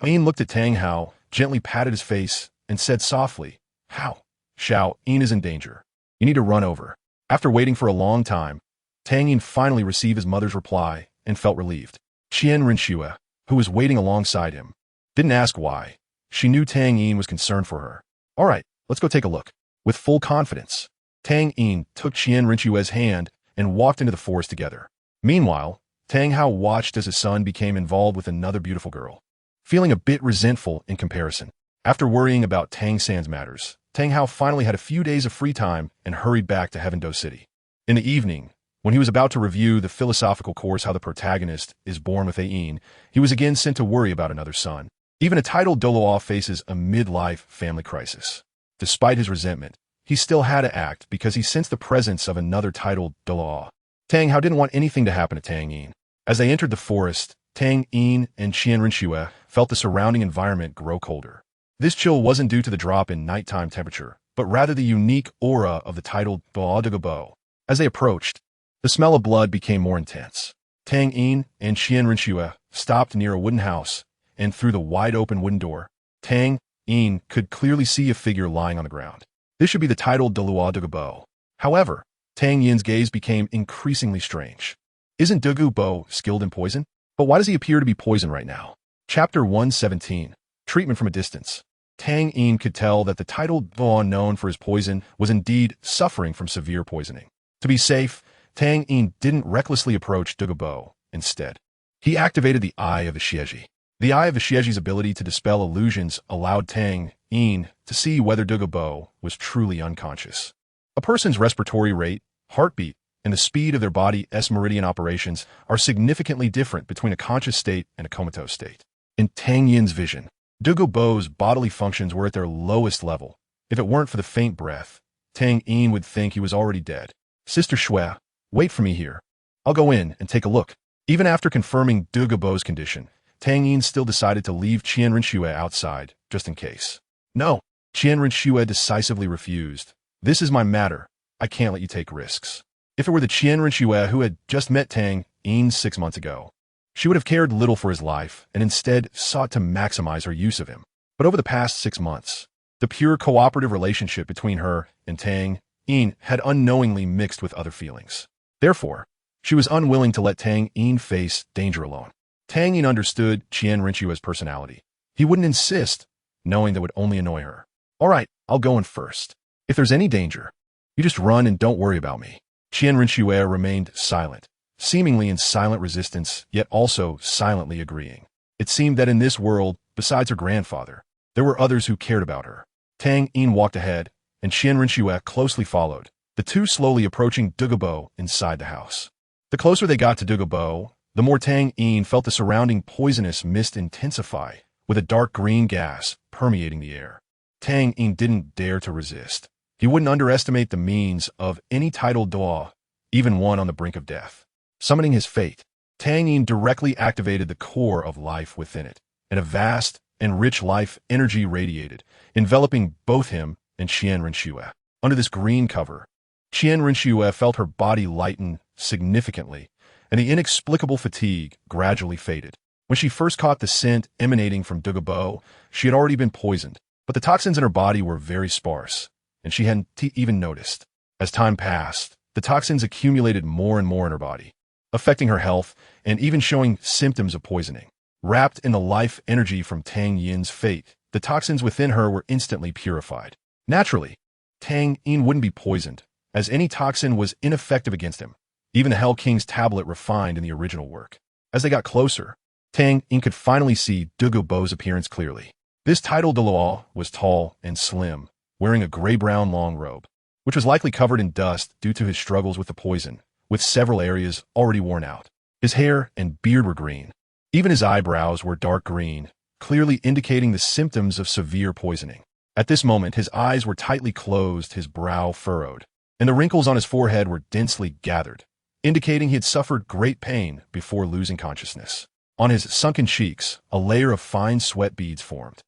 Yin looked at Tang Hao, gently patted his face, and said softly, Hao, Xiao, Yin is in danger. You need to run over. After waiting for a long time, Tang Yin finally received his mother's reply and felt relieved. Qian Rinxue, who was waiting alongside him, didn't ask why. She knew Tang Yin was concerned for her. All right, let's go take a look. With full confidence, Tang Yin took Qian Rinxue's hand and walked into the forest together. Meanwhile, Tang Hao watched as his son became involved with another beautiful girl. Feeling a bit resentful in comparison, after worrying about Tang San's matters, Tang Hao finally had a few days of free time and hurried back to Heaven Do City. In the evening, when he was about to review the philosophical course How the Protagonist is Born with Yin, he was again sent to worry about another son. Even a titled Douluo faces a midlife family crisis. Despite his resentment, he still had to act because he sensed the presence of another titled Douluo. Tang Hao didn't want anything to happen to Tang Yin. As they entered the forest, Tang Yin and Qian Rinxue felt the surrounding environment grow colder. This chill wasn't due to the drop in nighttime temperature, but rather the unique aura of the titled Douluo. As they approached, the smell of blood became more intense. Tang Yin and Qian Rinxue stopped near a wooden house, and through the wide-open wooden door, Tang Yin could clearly see a figure lying on the ground. This should be the titled Douluo. However, Tang Yin's gaze became increasingly strange. Isn't Douluo skilled in poison? But why does he appear to be poisoned right now? Chapter 117. Treatment from a distance. Tang Yin could tell that the titled Douluo known for his poison was indeed suffering from severe poisoning. To be safe, Tang Yin didn't recklessly approach Douluo. Instead, he activated the Eye of the Xieji. The Eye of the Xieji's ability to dispel illusions allowed Tang Yin to see whether Douluo was truly unconscious. A person's respiratory rate, heartbeat, and the speed of their body's meridian operations are significantly different between a conscious state and a comatose state. In Tang Yin's vision, Douluo's bodily functions were at their lowest level. If it weren't for the faint breath, Tang Yin would think he was already dead. Sister Xue, wait for me here. I'll go in and take a look. Even after confirming Douluo's condition, Tang Yin still decided to leave Qian Rinxue outside, just in case. No, Qian Rinxue decisively refused. This is my matter. I can't let you take risks. If it were the Qian Rinxue who had just met Tang Yin 6 months ago, she would have cared little for his life and instead sought to maximize her use of him. But over the past 6 months, the pure cooperative relationship between her and Tang Yin had unknowingly mixed with other feelings. Therefore, she was unwilling to let Tang Yin face danger alone. Tang Yin understood Qian Rinxue's personality. He wouldn't insist, knowing that would only annoy her. All right, I'll go in first. If there's any danger, you just run and don't worry about me. Qian Rinxue remained silent, seemingly in silent resistance, yet also silently agreeing. It seemed that in this world, besides her grandfather, there were others who cared about her. Tang Yin walked ahead, and Qian Rinxue closely followed, the two slowly approaching Douluo inside the house. The closer they got to Douluo, the more Tang Yin felt the surrounding poisonous mist intensify, with a dark green gas permeating the air. Tang Yin didn't dare to resist. He wouldn't underestimate the means of any titled Douluo, even one on the brink of death. Summoning his fate, Tang Yin directly activated the core of life within it, and a vast and rich life energy radiated, enveloping both him and Qian Rinxue. Under this green cover, Qian Rinxue felt her body lighten significantly, and the inexplicable fatigue gradually faded. When she first caught the scent emanating from Douluo, she had already been poisoned, but the toxins in her body were very sparse, and she hadn't even noticed. As time passed, the toxins accumulated more and more in her body, affecting her health and even showing symptoms of poisoning. Wrapped in the life energy from Tang Yin's fate, the toxins within her were instantly purified. Naturally, Tang Yin wouldn't be poisoned, as any toxin was ineffective against him, even the Hell King's tablet refined in the original work. As they got closer, Tang Yin could finally see Douluo's appearance clearly. This titled Douluo was tall and slim, wearing a gray-brown long robe, which was likely covered in dust due to his struggles with the poison, with several areas already worn out. His hair and beard were green. Even his eyebrows were dark green, clearly indicating the symptoms of severe poisoning. At this moment, his eyes were tightly closed, his brow furrowed, and the wrinkles on his forehead were densely gathered, indicating he had suffered great pain before losing consciousness. On his sunken cheeks, a layer of fine sweat beads formed,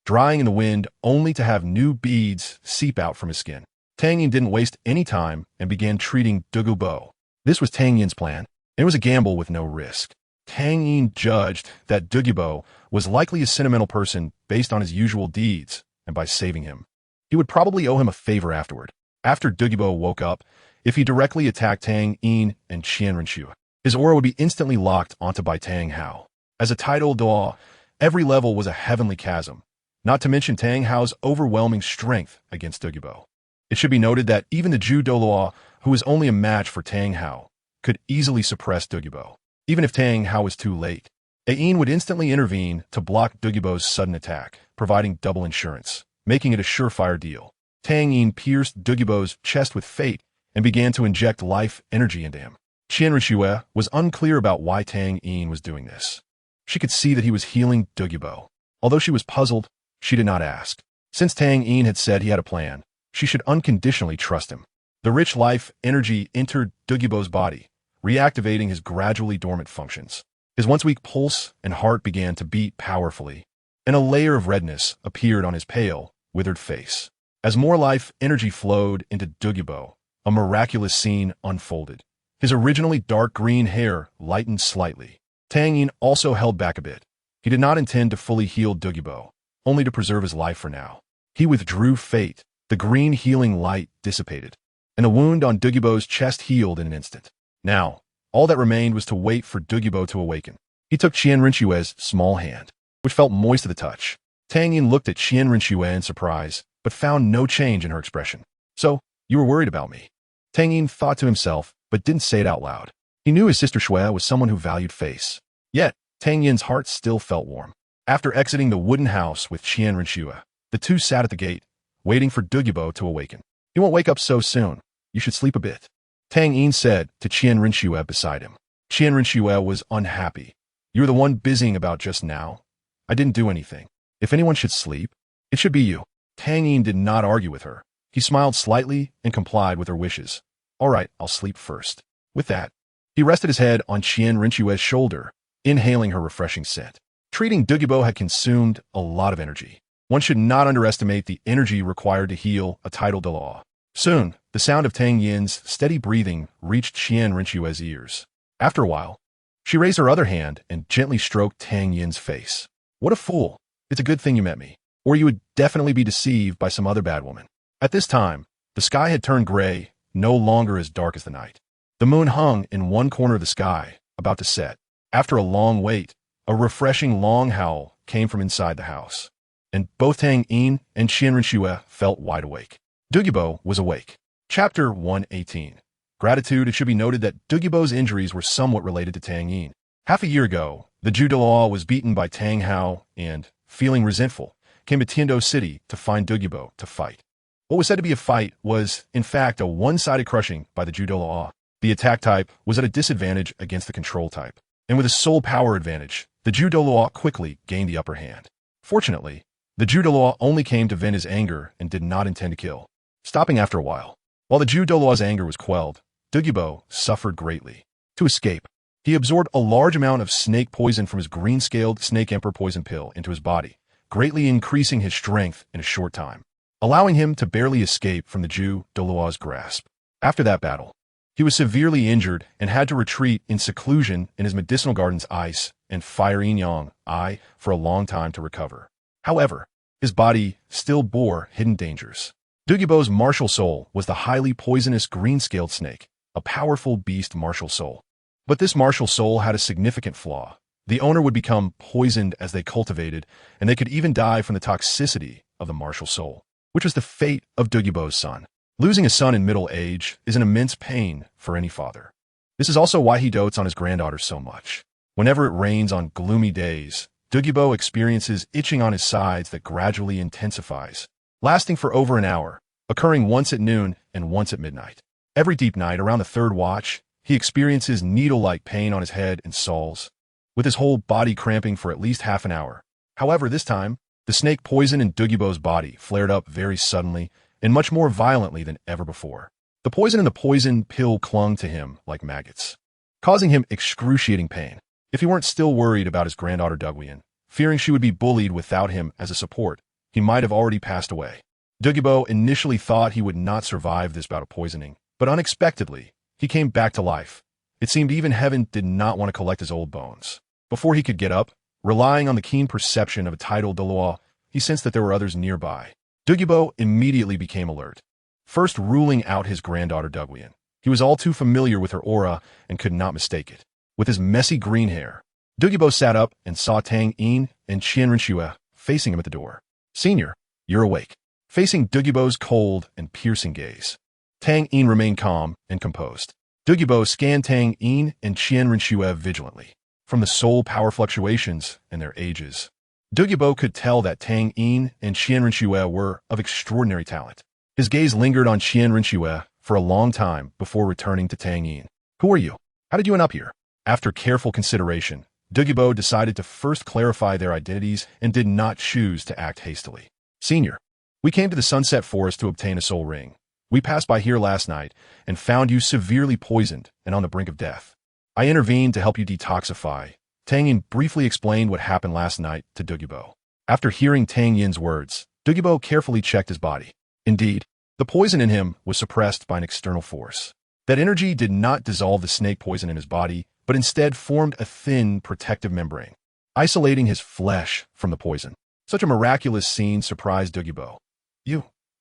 drying in the wind only to have new beads seep out from his skin. Tang Yin didn't waste any time and began treating Douluo. This was Tang Yin's plan, and it was a gamble with no risk. Tang Yin judged that Douluo was likely a sentimental person based on his usual deeds, and by saving him, he would probably owe him a favor afterward. After Douluo woke up, if he directly attacked Tang Yin and Qian Renxue, his aura would be instantly locked onto by Tang Hao. As a title Douluo, every level was a heavenly chasm, not to mention Tang Hao's overwhelming strength against Douluo. It should be noted that even the Ju Douluo, who was only a match for Tang Hao, could easily suppress Douluo. Even if Tang Hao was too late, Yin would instantly intervene to block Douluo's sudden attack, providing double insurance, making it a surefire deal. Tang Yin pierced Douluo's chest with fate and began to inject life energy into him. Qian Renxue was unclear about why Tang Yin was doing this. She could see that he was healing Douluo. Although she was puzzled, she did not ask. Since Tang Yin had said he had a plan, she should unconditionally trust him. The rich life energy entered Douluo's body, reactivating his gradually dormant functions. His once weak pulse and heart began to beat powerfully, and a layer of redness appeared on his pale, withered face. As more life energy flowed into Douluo, a miraculous scene unfolded. His originally dark green hair lightened slightly. Tang Yin also held back a bit. He did not intend to fully heal Douluo, only to preserve his life for now. He withdrew fate. The green healing light dissipated, and the wound on Douluo's chest healed in an instant. Now, all that remained was to wait for Douluo to awaken. He took Qian Renxue's small hand, which felt moist to the touch. Tang Yin looked at Qian Renxue in surprise, but found no change in her expression. "So, you were worried about me?" Tang Yin thought to himself, but didn't say it out loud. He knew his sister Shui was someone who valued face. Yet, Tang Yin's heart still felt warm. After exiting the wooden house with Qian Renxue, the two sat at the gate, waiting for Douluo to awaken. "He won't wake up so soon. You should sleep a bit," Tang Yin said to Qian Renxue beside him. Qian Renxue was unhappy. "You were the one busying about just now. I didn't do anything. If anyone should sleep, it should be you." Tang Yin did not argue with her. He smiled slightly and complied with her wishes. "All right, I'll sleep first." With that, he rested his head on Qian Renxue's shoulder, inhaling her refreshing scent. Treating Douluo had consumed a lot of energy. One should not underestimate the energy required to heal a title Douluo. Soon, the sound of Tang Yin's steady breathing reached Qian Renxue's ears. After a while, she raised her other hand and gently stroked Tang Yin's face. "What a fool. It's a good thing you met me, or you would definitely be deceived by some other bad woman." At this time, the sky had turned gray, no longer as dark as the night. The moon hung in one corner of the sky, about to set. After a long wait, a refreshing long howl came from inside the house, and both Tang Yin and Qian Renxue felt wide awake. Douluo was awake. Chapter 118. Gratitude. It should be noted that Douluo's injuries were somewhat related to Tang Yin. Half a year ago, the Ju Douluo was beaten by Tang Hao and, feeling resentful, came to Tiando City to find Douluo to fight. What was said to be a fight was, in fact, a one-sided crushing by the Ju Douluo. The attack type was at a disadvantage against the control type, and with a soul power advantage, the Ju Douluo quickly gained the upper hand. Fortunately, the Ju Douluo only came to vent his anger and did not intend to kill, stopping after a while. While the Ju Douluo's anger was quelled, Douluo suffered greatly. To escape, he absorbed a large amount of snake poison from his green-scaled Snake Emperor poison pill into his body, greatly increasing his strength in a short time, allowing him to barely escape from the Ju Douluo's grasp. After that battle, he was severely injured and had to retreat in seclusion in his medicinal garden's ice and fire yin-yang eye for a long time to recover. However, his body still bore hidden dangers. Douluo's martial soul was the highly poisonous green-scaled snake, a powerful beast martial soul. But this martial soul had a significant flaw. The owner would become poisoned as they cultivated, and they could even die from the toxicity of the martial soul, which was the fate of Douluo's son. Losing a son in middle age is an immense pain for any father. This is also why he dotes on his granddaughter so much. Whenever it rains on gloomy days, Douluo experiences itching on his sides that gradually intensifies, lasting for over an hour, occurring once at noon and once at midnight. Every deep night around the third watch, he experiences needle-like pain on his head and soles, with his whole body cramping for at least half an hour. However, this time, the snake poison in Douluo's body flared up very suddenly and much more violently than ever before. The poison in the poison pill clung to him like maggots, causing him excruciating pain. If he weren't still worried about his granddaughter Douluo, fearing she would be bullied without him as a support, he might have already passed away. Douluo initially thought he would not survive this bout of poisoning, but unexpectedly, he came back to life. It seemed even heaven did not want to collect his old bones. Before he could get up, relying on the keen perception of a tidal Dalu, he sensed that there were others nearby. Douluo immediately became alert, first ruling out his granddaughter Douluo. He was all too familiar with her aura and could not mistake it. With his messy green hair, Douluo sat up and saw Tang Yin and Qianrenxue facing him at the door. "Senior, you're awake." Facing Douluo's cold and piercing gaze, Tang Yin remained calm and composed. Douluo scanned Tang Yin and Qianrenxue vigilantly. From the soul power fluctuations and their ages, Douluo could tell that Tang Yin and Qianrenxue were of extraordinary talent. His gaze lingered on Qianrenxue for a long time before returning to Tang Yin. "Who are you? How did you end up here?" After careful consideration, Douluo decided to first clarify their identities and did not choose to act hastily. "Senior, we came to the Sunset Forest to obtain a soul ring. We passed by here last night and found you severely poisoned and on the brink of death. I intervened to help you detoxify." Tang Yin briefly explained what happened last night to Douluo. After hearing Tang Yin's words, Douluo carefully checked his body. Indeed, the poison in him was suppressed by an external force. That energy did not dissolve the snake poison in his body, but instead formed a thin, protective membrane, isolating his flesh from the poison. Such a miraculous scene surprised Douluo.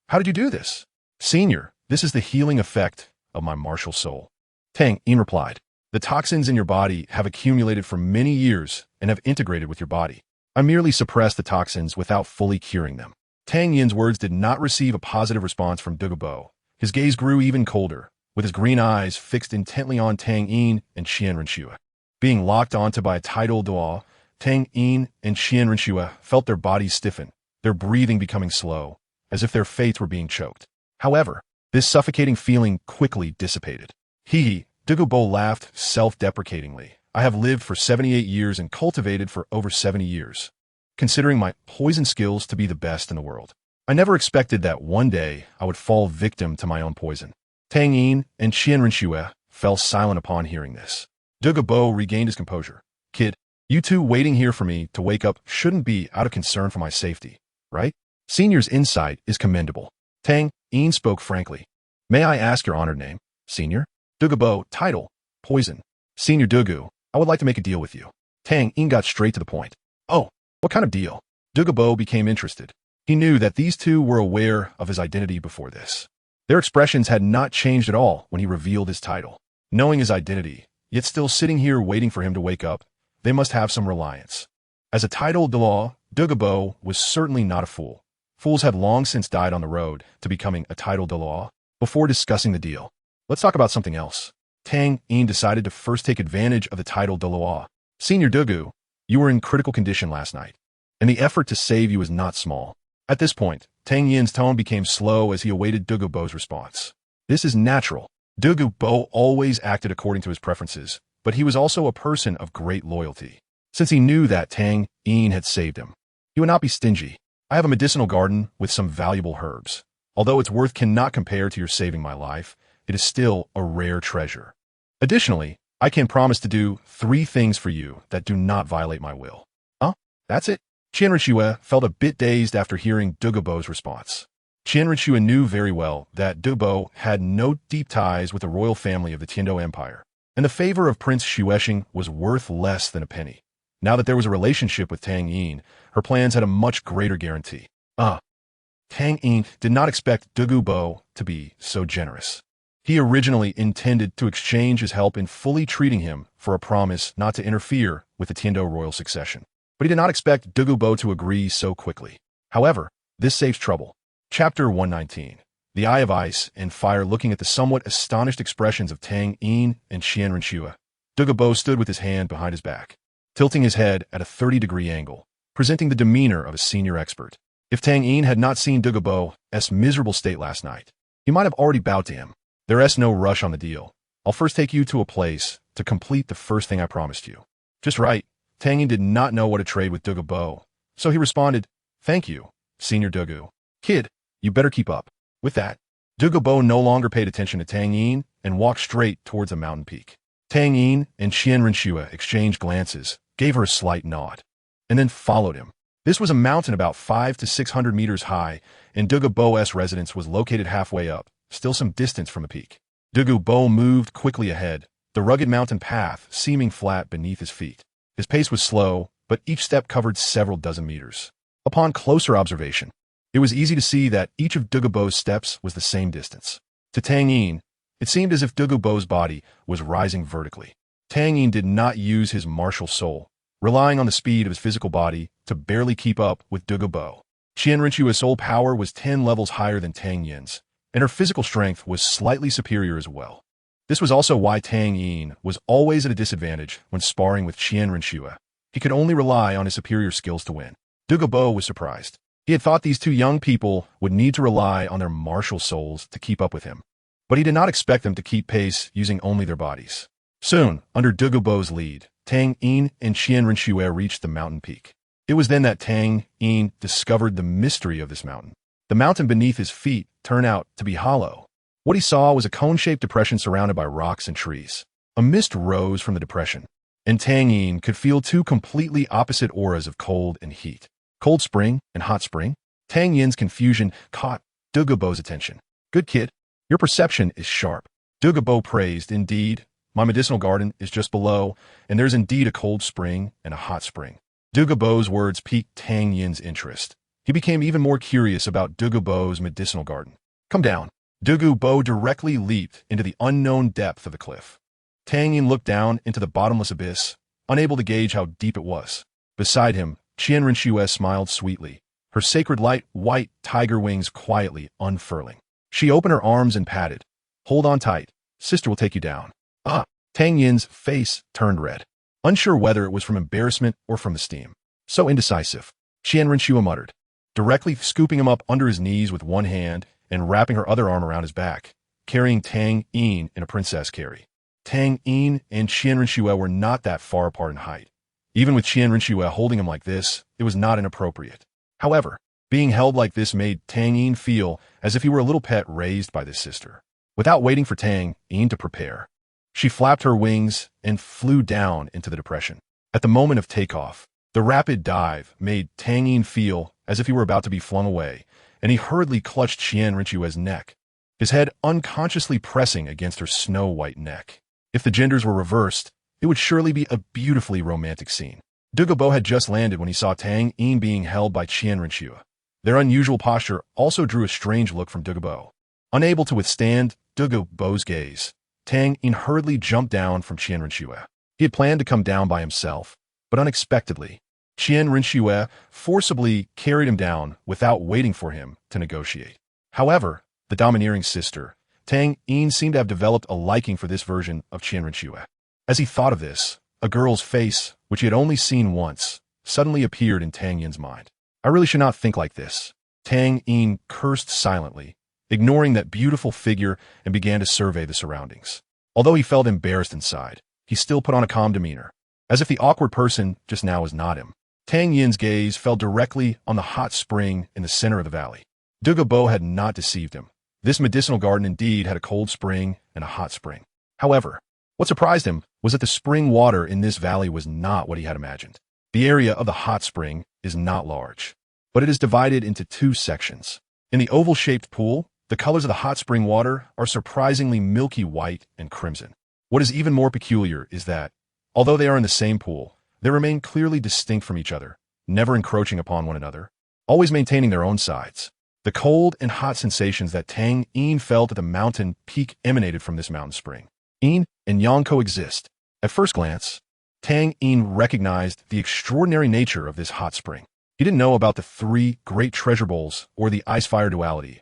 How did you do this?" "Senior, this is the healing effect of my martial soul." Tang Yin replied. "The toxins in your body have accumulated for many years and have integrated with your body. I merely suppressed the toxins without fully curing them." Tang Yin's words did not receive a positive response from Douluo. His gaze grew even colder, with his green eyes fixed intently on Tang Yin and Qianrenxue. Being locked onto by a tidal Dalu, Tang Yin and Qianrenxue felt their bodies stiffen, their breathing becoming slow, as if their fates were being choked. However, this suffocating feeling quickly dissipated. Douluo laughed self-deprecatingly. "I have lived for 78 years and cultivated for over 70 years, considering my poison skills to be the best in the world. I never expected that one day I would fall victim to my own poison." Tang Yin and Qianrenxue fell silent upon hearing this. Douluo regained his composure. "Kid, you two waiting here for me to wake up shouldn't be out of concern for my safety, right? Senior's insight is commendable." Tang Yin spoke frankly. "May I ask your honored name, Senior?" Douluo, title, poison. "Senior Douluo, I would like to make a deal with you." Tang Yin got straight to the point. "Oh, what kind of deal?" Douluo became interested. He knew that these two were aware of his identity before this. Their expressions had not changed at all when he revealed his title. Knowing his identity, yet still sitting here waiting for him to wake up, they must have some reliance. As a title Dalu, Douluo was certainly not a fool. Fools had long since died on the road to becoming a title Dalu. Before discussing the deal, let's talk about something else. Tang Yin decided to first take advantage of the title Dalu. "Senior Douluo, you were in critical condition last night, and the effort to save you was not small." At this point, Tang Yin's tone became slow as he awaited Douluo's response. This is natural. Douluo always acted according to his preferences, but he was also a person of great loyalty. Since he knew that Tang Yin had saved him, he would not be stingy. "I have a medicinal garden with some valuable herbs. Although its worth cannot compare to your saving my life, it is still a rare treasure. Additionally, I can promise to do 3 things for you that do not violate my will." "Huh? That's it?" Qianrenxue felt a bit dazed after hearing Douluo's response. Qianrenxue knew very well that Douluo had no deep ties with the royal family of the Tiando Empire, and the favor of Prince Xuexing was worth less than a penny. Now that there was a relationship with Tang Yin, her plans had a much greater guarantee. Tang Yin did not expect Douluo to be so generous. He originally intended to exchange his help in fully treating him for a promise not to interfere with the Tiando royal succession. But he did not expect Douluo to agree so quickly. However, this saves trouble. Chapter 119. The Eye of Ice and Fire. Looking at the somewhat astonished expressions of Tang Yin and Qianrenxue, Douluo stood with his hand behind his back, tilting his head at a 30-degree angle, presenting the demeanor of a senior expert. If Tang Yin had not seen Douluo's miserable state last night, he might have already bowed to him. There is no rush on the deal. I'll first take you to a place to complete the first thing I promised you. Just right. Tang Yin did not know what to trade with Douluo, so he responded, "Thank you, Senior Douluo. Kid, you better keep up." With that, Douluo no longer paid attention to Tang Yin and walked straight towards a mountain peak. Tang Yin and Qian Renxue exchanged glances, gave her a slight nod, and then followed him. This was a mountain about 500 to 600 meters high, and Douluo's residence was located halfway up, still some distance from the peak. Douluo moved quickly ahead, the rugged mountain path seeming flat beneath his feet. His pace was slow, but each step covered several dozen meters. Upon closer observation, it was easy to see that each of Douluo's steps was the same distance. To Tang Yin, it seemed as if Douluo's body was rising vertically. Tang Yin did not use his martial soul, relying on the speed of his physical body to barely keep up with Douluo. Qian Renxue's soul power was 10 levels higher than Tang Yin's, and her physical strength was slightly superior as well. This was also why Tang Yin was always at a disadvantage when sparring with Qian Renxue. He could only rely on his superior skills to win. Douluo was surprised. He had thought these two young people would need to rely on their martial souls to keep up with him, but he did not expect them to keep pace using only their bodies. Soon, under Douluo's lead, Tang Yin and Qian Renxue reached the mountain peak. It was then that Tang Yin discovered the mystery of this mountain. The mountain beneath his feet turned out to be hollow. What he saw was a cone-shaped depression surrounded by rocks and trees. A mist rose from the depression, and Tang Yin could feel two completely opposite auras of cold and heat. Cold spring and hot spring? Tang Yin's confusion caught Douluo's attention. "Good kid, your perception is sharp." Douluo praised, "Indeed, my medicinal garden is just below, and there's indeed a cold spring and a hot spring." Douluo's words piqued Tang Yin's interest. He became even more curious about Douluo's medicinal garden. "Come down." Douluo directly leaped into the unknown depth of the cliff. Tang Yin looked down into the bottomless abyss, unable to gauge how deep it was. Beside him, Qian Renxue smiled sweetly, her sacred light white tiger wings quietly unfurling. She opened her arms and patted. "Hold on tight. Sister will take you down." "Ah!" Tang Yin's face turned red, unsure whether it was from embarrassment or from the steam. "So indecisive," Qian Renxue muttered, directly scooping him up under his knees with one hand and wrapping her other arm around his back, carrying Tang Yin in a princess carry. Tang Yin and Qian Renxue were not that far apart in height. Even with Qian Renxue holding him like this, it was not inappropriate. However, being held like this made Tang Yin feel as if he were a little pet raised by this sister. Without waiting for Tang Yin to prepare, she flapped her wings and flew down into the depression. At the moment of takeoff, the rapid dive made Tang Yin feel as if he were about to be flung away, and he hurriedly clutched Qian Renxue's neck, his head unconsciously pressing against her snow-white neck. If the genders were reversed, it would surely be a beautifully romantic scene. Douluo had just landed when he saw Tang Yin being held by Qian Renxue. Their unusual posture also drew a strange look from Douluo. Unable to withstand Douluo's gaze, Tang Yin hurriedly jumped down from Qian Renxue. He had planned to come down by himself, but unexpectedly, Qian Renxue forcibly carried him down without waiting for him to negotiate. However, the domineering sister, Tang Yin, seemed to have developed a liking for this version of Qian Renxue. As he thought of this, a girl's face, which he had only seen once, suddenly appeared in Tang Yin's mind. "I really should not think like this." Tang Yin cursed silently, ignoring that beautiful figure, and began to survey the surroundings. Although he felt embarrassed inside, he still put on a calm demeanor, as if the awkward person just now was not him. Tang Yin's gaze fell directly on the hot spring in the center of the valley. Douluo had not deceived him. This medicinal garden indeed had a cold spring and a hot spring. However, what surprised him was that the spring water in this valley was not what he had imagined. The area of the hot spring is not large, but it is divided into two sections. In the oval-shaped pool, the colors of the hot spring water are surprisingly milky white and crimson. What is even more peculiar is that, although they are in the same pool, they remain clearly distinct from each other, never encroaching upon one another, always maintaining their own sides. The cold and hot sensations that Tang Yin felt at the mountain peak emanated from this mountain spring. Yin and Yang coexist. At first glance, Tang Yin recognized the extraordinary nature of this hot spring. He didn't know about the three great treasure bowls or the ice-fire duality,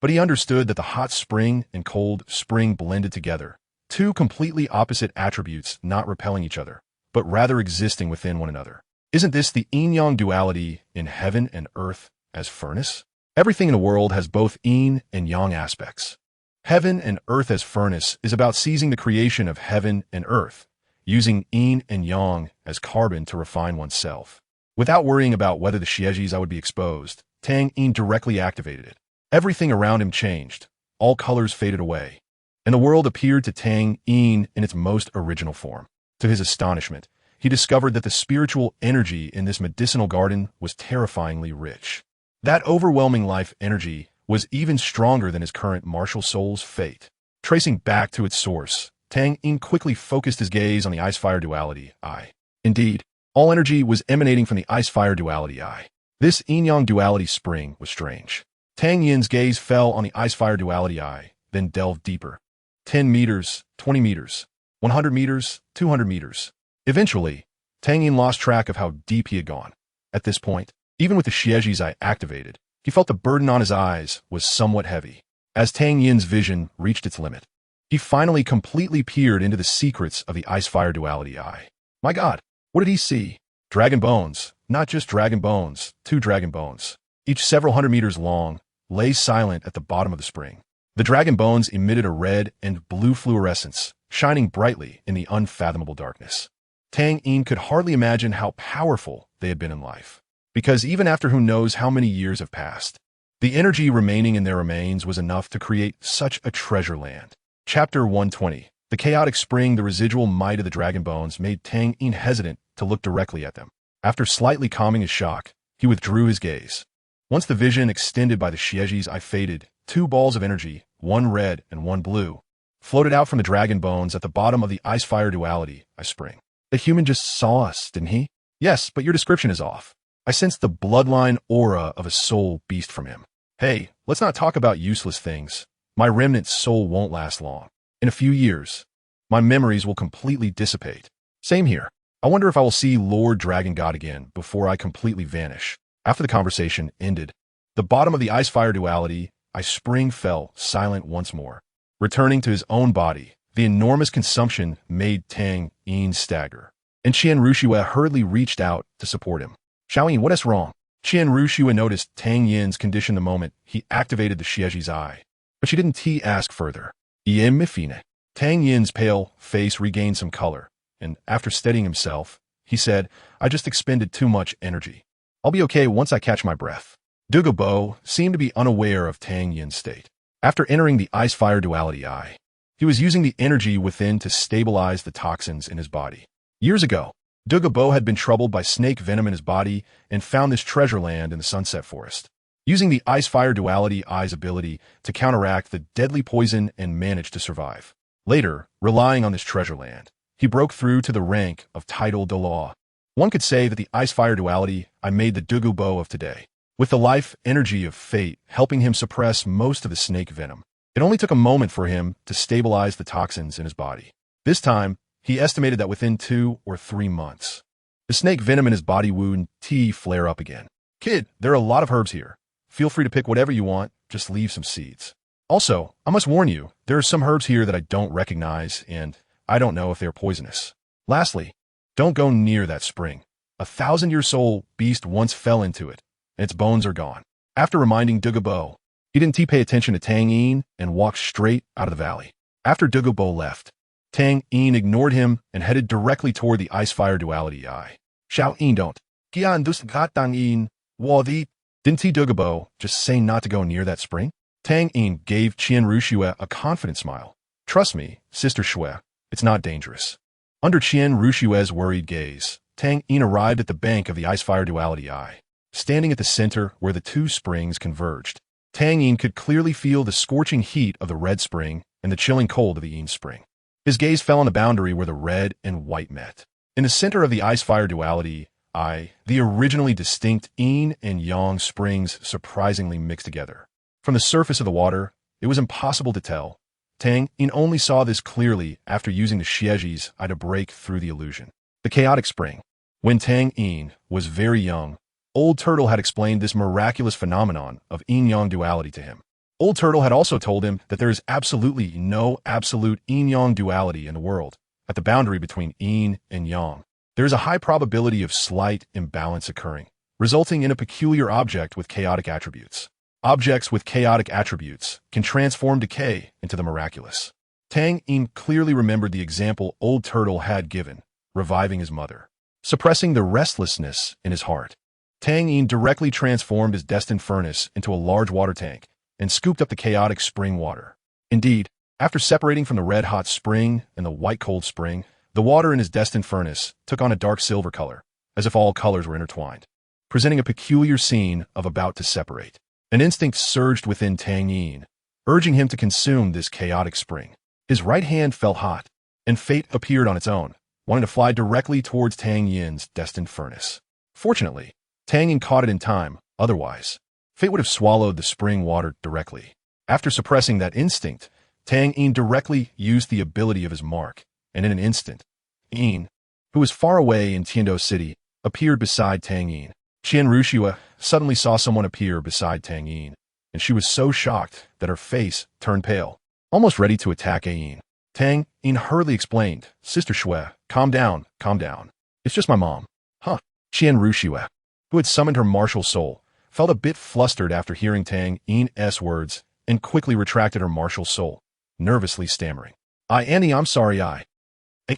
but he understood that the hot spring and cold spring blended together, two completely opposite attributes not repelling each other, but rather existing within one another. Isn't this the yin-yang duality in heaven and earth as furnace? Everything in the world has both yin and yang aspects. Heaven and Earth as Furnace is about seizing the creation of heaven and earth, using yin and yang as carbon to refine oneself. Without worrying about whether the Xiejis would be exposed, Tang Yin directly activated it. Everything around him changed. All colors faded away, and the world appeared to Tang Yin in its most original form. To his astonishment, he discovered that the spiritual energy in this medicinal garden was terrifyingly rich. That overwhelming life energy was even stronger than his current martial soul's fate. Tracing back to its source, Tang Yin quickly focused his gaze on the ice-fire duality, I. Indeed, all energy was emanating from the ice-fire duality, I. This yin-yang duality spring was strange. Tang Yin's gaze fell on the ice-fire duality, I, then delved deeper. 10 meters, 20 meters, 100 meters, 200 meters. Eventually, Tang Yin lost track of how deep he had gone. At this point, even with the Xiejis I activated, he felt the burden on his eyes was somewhat heavy. As Tang Yin's vision reached its limit, he finally completely peered into the secrets of the ice-fire duality eye. My God, what did he see? Dragon bones, not just dragon bones, 2 dragon bones, each several hundred meters long, lay silent at the bottom of the spring. The dragon bones emitted a red and blue fluorescence, shining brightly in the unfathomable darkness. Tang Yin could hardly imagine how powerful they had been in life, because even after who knows how many years have passed, the energy remaining in their remains was enough to create such a treasure land. Chapter 120. The chaotic spring, the residual might of the dragon bones made Tang Yin hesitant to look directly at them. After slightly calming his shock, he withdrew his gaze. Once the vision extended by the Xiejis I faded, 2 balls of energy, one red and one blue, floated out from the dragon bones at the bottom of the ice-fire duality I spring. The human just saw us, didn't he? Yes, but your description is off. I sensed the bloodline aura of a soul beast from him. Hey, let's not talk about useless things. My remnant soul won't last long. In a few years, my memories will completely dissipate. Same here. I wonder if I will see Lord Dragon God again before I completely vanish. After the conversation ended, the bottom of the ice-fire duality I spring fell silent once more. Returning to his own body, the enormous consumption made Tang Yin stagger, and Qian Rushue hurriedly reached out to support him. Xiaoyin, what is wrong? Qian Rushue noticed Tang Yin's condition the moment he activated the Xieji's eye, but she didn't ask further. Tang Yin's pale face regained some color, and after steadying himself, he said, I just expended too much energy. I'll be okay once I catch my breath. Douluo seemed to be unaware of Tang Yin's state. After entering the ice-fire duality eye, he was using the energy within to stabilize the toxins in his body. Years ago, Douluo had been troubled by snake venom in his body and found this treasure land in the Sunset Forest. Using the ice-fire duality eye's ability to counteract the deadly poison and manage to survive. Later, relying on this treasure land, he broke through to the rank of title Douluo. One could say that the ice-fire duality I made the Douluo of today, with the life energy of fate helping him suppress most of the snake venom. It only took a moment for him to stabilize the toxins in his body. This time, he estimated that within 2 or 3 months, the snake venom in his body would flare up again. Kid, there are a lot of herbs here. Feel free to pick whatever you want, just leave some seeds. Also, I must warn you, there are some herbs here that I don't recognize, and I don't know if they're poisonous. Lastly, don't go near that spring. A 1,000-year-old beast once fell into it, and its bones are gone. After reminding Douluo, he didn't pay attention to Tang Yin and walked straight out of the valley. After Douluo left, Tang Yin ignored him and headed directly toward the ice-fire duality eye. Xiao Yin don't. Gian dus Tang Yin, Wadi. Didn't Douluo just say not to go near that spring? Tang Yin gave Qian Rushue a confident smile. Trust me, Sister Shui, it's not dangerous. Under Qian Rushue's worried gaze, Tang Yin arrived at the bank of the ice-fire duality eye. Standing at the center where the 2 springs converged, Tang Yin could clearly feel the scorching heat of the red spring and the chilling cold of the yin spring. His gaze fell on the boundary where the red and white met. In the center of the ice-fire duality eye, the originally distinct yin and yang springs surprisingly mixed together. From the surface of the water, it was impossible to tell. Tang Yin only saw this clearly after using the Xiejis to break through the illusion. The chaotic spring. When Tang Yin was very young, Old Turtle had explained this miraculous phenomenon of yin-yang duality to him. Old Turtle had also told him that there is absolutely no absolute yin-yang duality in the world. At the boundary between yin and yang, there is a high probability of slight imbalance occurring, resulting in a peculiar object with chaotic attributes. Objects with chaotic attributes can transform decay into the miraculous. Tang Yin clearly remembered the example Old Turtle had given, reviving his mother, suppressing the restlessness in his heart. Tang Yin directly transformed his destined furnace into a large water tank and scooped up the chaotic spring water. Indeed, after separating from the red-hot spring and the white-cold spring, the water in his destined furnace took on a dark silver color, as if all colors were intertwined, presenting a peculiar scene of about to separate. An instinct surged within Tang Yin, urging him to consume this chaotic spring. His right hand felt hot, and fate appeared on its own, wanting to fly directly towards Tang Yin's destined furnace. Fortunately, Tang Yin caught it in time, otherwise, fate would have swallowed the spring water directly. After suppressing that instinct, Tang Yin directly used the ability of his mark, and in an instant, Yin, who was far away in Tiando City, appeared beside Tang Yin. Qian Rushua suddenly saw someone appear beside Tang Yin, and she was so shocked that her face turned pale, almost ready to attack Yin. Tang Yin hurriedly explained, "Sister Shui, calm down, calm down. It's just my mom." Huh. Qian Rushua, who had summoned her martial soul, felt a bit flustered after hearing Tang Yin's words and quickly retracted her martial soul, nervously stammering, Annie, I'm sorry,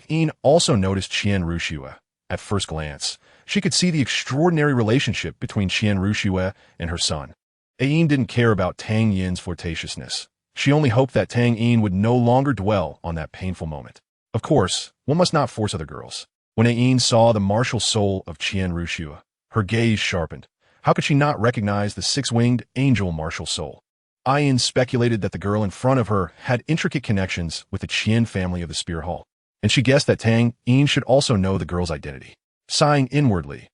Yin also noticed Qian Rushua. At first glance, she could see the extraordinary relationship between Qian Rushua and her son. Yin didn't care about Tang Yin's flirtatiousness. She only hoped that Tang Yin would no longer dwell on that painful moment. Of course, one must not force other girls. When Yin saw the martial soul of Qian Rushua, her gaze sharpened. How could she not recognize the six-winged angel martial soul? Yin speculated that the girl in front of her had intricate connections with the Qian family of the Spear Hall, and she guessed that Tang Yin should also know the girl's identity. Sighing inwardly,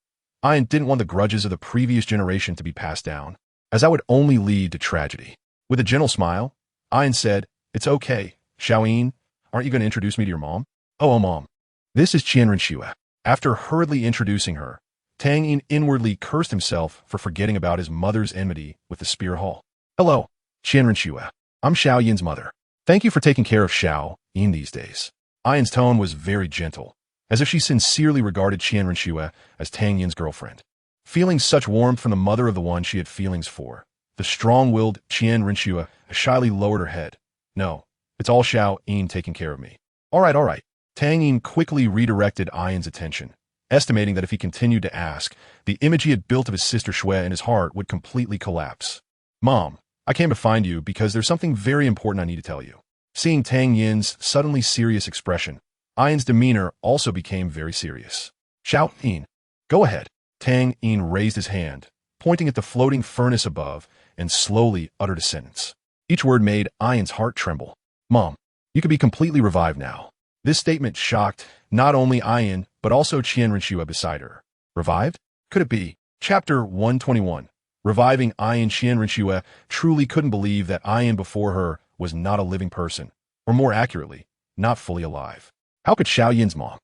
Yin didn't want the grudges of the previous generation to be passed down, as that would only lead to tragedy. With a gentle smile, Yin said, "It's okay, Xiao Yin, aren't you going to introduce me to your mom?" Oh, Mom. This is Qian Rinxue." After hurriedly introducing her, Tang Yin inwardly cursed himself for forgetting about his mother's enmity with the Spear Hall. "Hello, Qian Rinxue. I'm Xiao Yin's mother. Thank you for taking care of Xiao Yin these days." Yin's tone was very gentle, as if she sincerely regarded Qian Rinxue as Tang Yin's girlfriend. Feeling such warmth from the mother of the one she had feelings for, the strong-willed Qian Rinxue shyly lowered her head. "No, it's all Xiao Yin taking care of me." All right. Tang Yin quickly redirected Yin's attention, estimating that if he continued to ask, the image he had built of his sister Shui in his heart would completely collapse. "Mom, I came to find you because there's something very important I need to tell you." Seeing Tang Yin's suddenly serious expression, Yin's demeanor also became very serious. "Xiao Yin, go ahead." Tang Yin raised his hand, pointing at the floating furnace above, and slowly uttered a sentence. Each word made Yin's heart tremble. "Mom, you could be completely revived now." This statement shocked not only Yin, but also Qian Rinxue beside her. Revived? Could it be? Chapter 121. Reviving Yin. Qian Rinxue truly couldn't believe that Yin before her was not a living person, or more accurately, not fully alive. How could Xiao Yin's mom?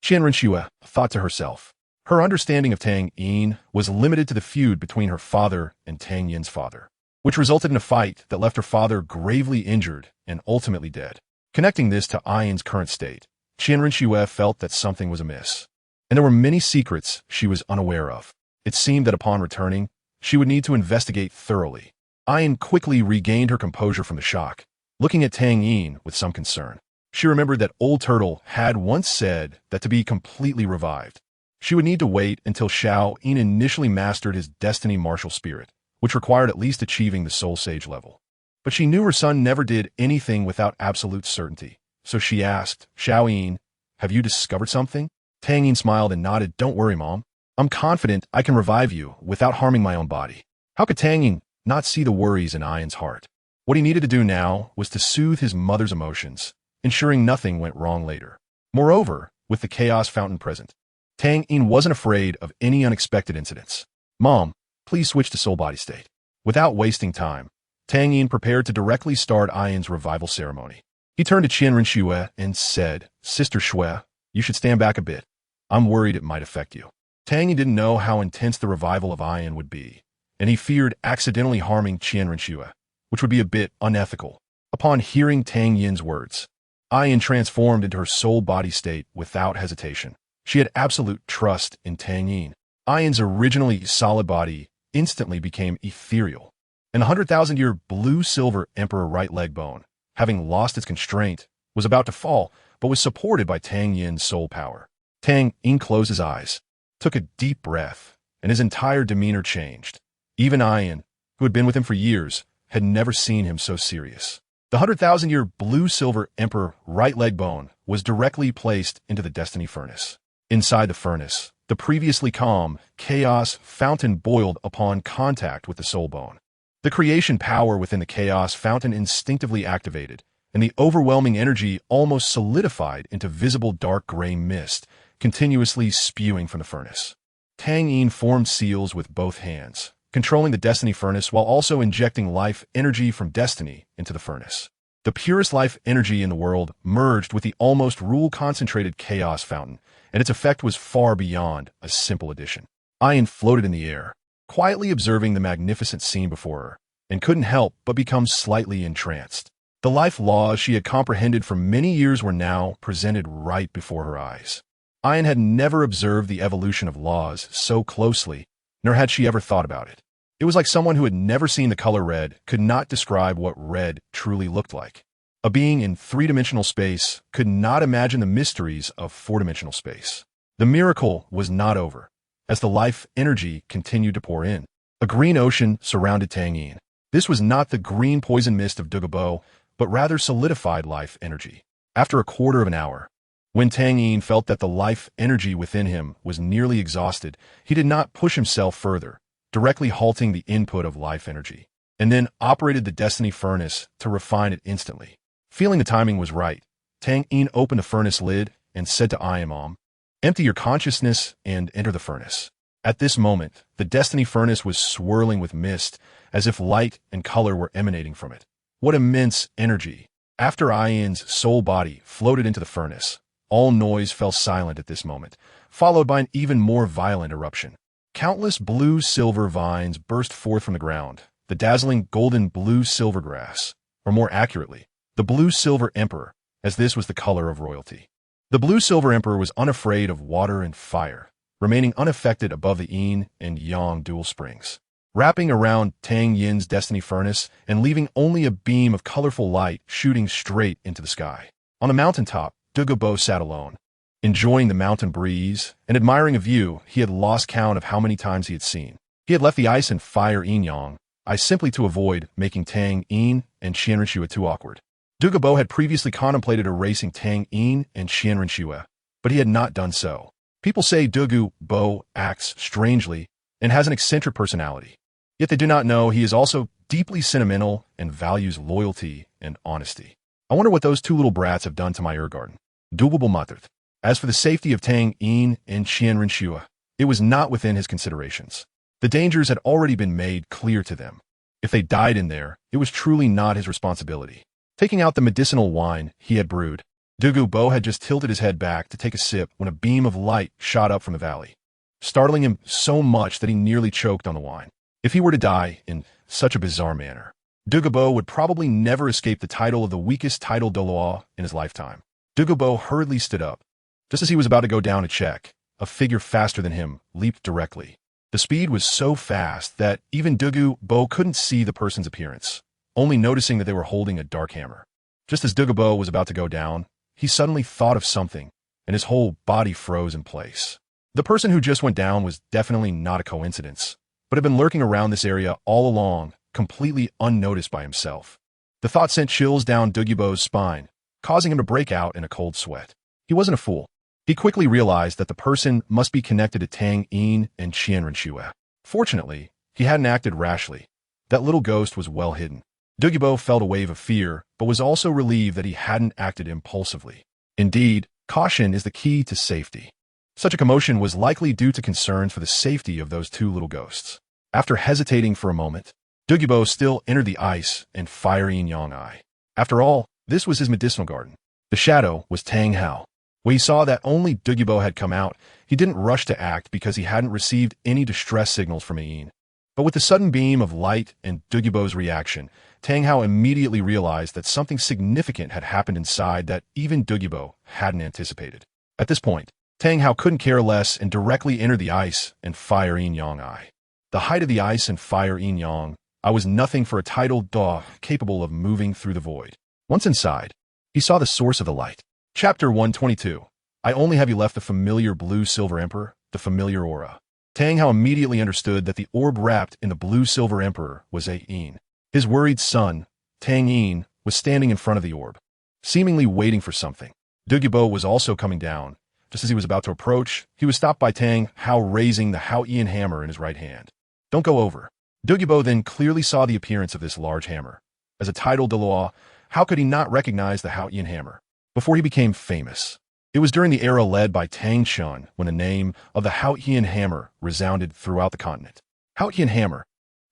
Qian Rinxue thought to herself. Her understanding of Tang Yin was limited to the feud between her father and Tang Yin's father, which resulted in a fight that left her father gravely injured and ultimately dead. Connecting this to Yin's current state, Qian Rinxue felt that something was amiss, and there were many secrets she was unaware of. It seemed that upon returning, she would need to investigate thoroughly. Yin quickly regained her composure from the shock, looking at Tang Yin with some concern. She remembered that Old Turtle had once said that to be completely revived, she would need to wait until Xiao Yin initially mastered his destiny martial spirit, which required at least achieving the Soul Sage level. But she knew her son never did anything without absolute certainty, so she asked, "Xiao Yin, have you discovered something?" Tang Yin smiled and nodded. "Don't worry, Mom. I'm confident I can revive you without harming my own body." How could Tang Yin not see the worries in Yin's heart? What he needed to do now was to soothe his mother's emotions, ensuring nothing went wrong later. Moreover, with the chaos fountain present, Tang Yin wasn't afraid of any unexpected incidents. "Mom, please switch to soul body state." Without wasting time, Tang Yin prepared to directly start Yin's revival ceremony. He turned to Qian Rinxue and said, "Sister Shui, you should stand back a bit. I'm worried it might affect you." Tang Yin didn't know how intense the revival of Yin would be, and he feared accidentally harming Qian Rinxue, which would be a bit unethical. Upon hearing Tang Yin's words, Yin transformed into her soul body state without hesitation. She had absolute trust in Tang Yin. Yin's originally solid body instantly became ethereal, and the 100,000-year blue-silver emperor right leg bone, having lost its constraint, was about to fall, but was supported by Tang Yin's soul power. Tang Yin closed his eyes, took a deep breath, and his entire demeanor changed. Even Ian, who had been with him for years, had never seen him so serious. The 100,000-year blue-silver emperor right leg bone was directly placed into the destiny furnace. Inside the furnace, the previously calm chaos fountain boiled upon contact with the soul bone. The creation power within the chaos fountain instinctively activated, and the overwhelming energy almost solidified into visible dark gray mist, continuously spewing from the furnace. Tang Yin formed seals with both hands, controlling the destiny furnace while also injecting life energy from destiny into the furnace. The purest life energy in the world merged with the almost rule-concentrated chaos fountain, and its effect was far beyond a simple addition. Ian floated in the air, quietly observing the magnificent scene before her, and couldn't help but become slightly entranced. The life laws she had comprehended for many years were now presented right before her eyes. Ian had never observed the evolution of laws so closely, nor had she ever thought about it. It was like someone who had never seen the color red could not describe what red truly looked like. A being in three-dimensional space could not imagine the mysteries of four-dimensional space. The miracle was not over, as the life energy continued to pour in. A green ocean surrounded Tang Yin. This was not the green poison mist of Douluo, but rather solidified life energy. After a quarter of an hour, when Tang Yin felt that the life energy within him was nearly exhausted, he did not push himself further, directly halting the input of life energy, and then operated the destiny furnace to refine it instantly. Feeling the timing was right, Tang Yin opened the furnace lid and said to Iamom, "Empty your consciousness and enter the furnace." At this moment, the destiny furnace was swirling with mist, as if light and color were emanating from it. What immense energy! After Ian's soul body floated into the furnace, all noise fell silent at this moment, followed by an even more violent eruption. Countless blue-silver vines burst forth from the ground, the dazzling golden blue-silver grass, or more accurately, the blue-silver emperor, as this was the color of royalty. The blue-silver emperor was unafraid of water and fire, remaining unaffected above the yin and yang dual springs. Wrapping around Tang Yin's destiny furnace and leaving only a beam of colorful light shooting straight into the sky. On a mountaintop, Douluo sat alone, enjoying the mountain breeze and admiring a view he had lost count of how many times he had seen. He had left the ice and fire yin-yang, simply to avoid making Tang Yin and Qianrenxue too awkward. Douluo had previously contemplated erasing Tang Yin and Qianrenxue, but he had not done so. People say Douluo acts strangely and has an eccentric personality. Yet they do not know he is also deeply sentimental and values loyalty and honesty. I wonder what those two little brats have done to my garden. Douluo muttered. As for the safety of Tang Yin and Qianrenxue, it was not within his considerations. The dangers had already been made clear to them. If they died in there, it was truly not his responsibility. Taking out the medicinal wine he had brewed, Douluo had just tilted his head back to take a sip when a beam of light shot up from the valley, startling him so much that he nearly choked on the wine. If he were to die in such a bizarre manner, Douluo would probably never escape the title of the weakest title Douluo in his lifetime. Douluo hurriedly stood up. Just as he was about to go down to check, a figure faster than him leaped directly. The speed was so fast that even Douluo couldn't see the person's appearance, only noticing that they were holding a dark hammer. Just as Douluo was about to go down, he suddenly thought of something, and his whole body froze in place. The person who just went down was definitely not a coincidence, but had been lurking around this area all along, completely unnoticed by himself. The thought sent chills down Douluo's spine, causing him to break out in a cold sweat. He wasn't a fool. He quickly realized that the person must be connected to Tang Yin and Qianrenxue. Fortunately, he hadn't acted rashly. That little ghost was well hidden. Douluo felt a wave of fear, but was also relieved that he hadn't acted impulsively. Indeed, caution is the key to safety. Such a commotion was likely due to concerns for the safety of those two little ghosts. After hesitating for a moment, Douluo still entered the ice and fire yin-yang eye. After all, this was his medicinal garden. The shadow was Tang Hao. When he saw that only Douluo had come out, he didn't rush to act because he hadn't received any distress signals from Yin. But with the sudden beam of light and Douluo's reaction, Tang Hao immediately realized that something significant had happened inside that even Douluo hadn't anticipated. At this point, Tang Hao couldn't care less and directly entered the ice and fire yin-yang eye. The height of the ice and fire yin-yang I was nothing for a tidal dog capable of moving through the void. Once inside, he saw the source of the light. Chapter 122. I only have you left the familiar blue-silver emperor, the familiar aura. Tang Hao immediately understood that the orb wrapped in the blue-silver emperor was Yin. His worried son, Tang Yin, was standing in front of the orb, seemingly waiting for something. Douluo was also coming down. Just as he was about to approach, he was stopped by Tang Hao raising the Haotian hammer in his right hand. Don't go over. Douluo then clearly saw the appearance of this large hammer. As a tidal Douluo, how could he not recognize the Haotian hammer? Before he became famous, it was during the era led by Tang Shun when the name of the Haotian hammer resounded throughout the continent. Haotian hammer.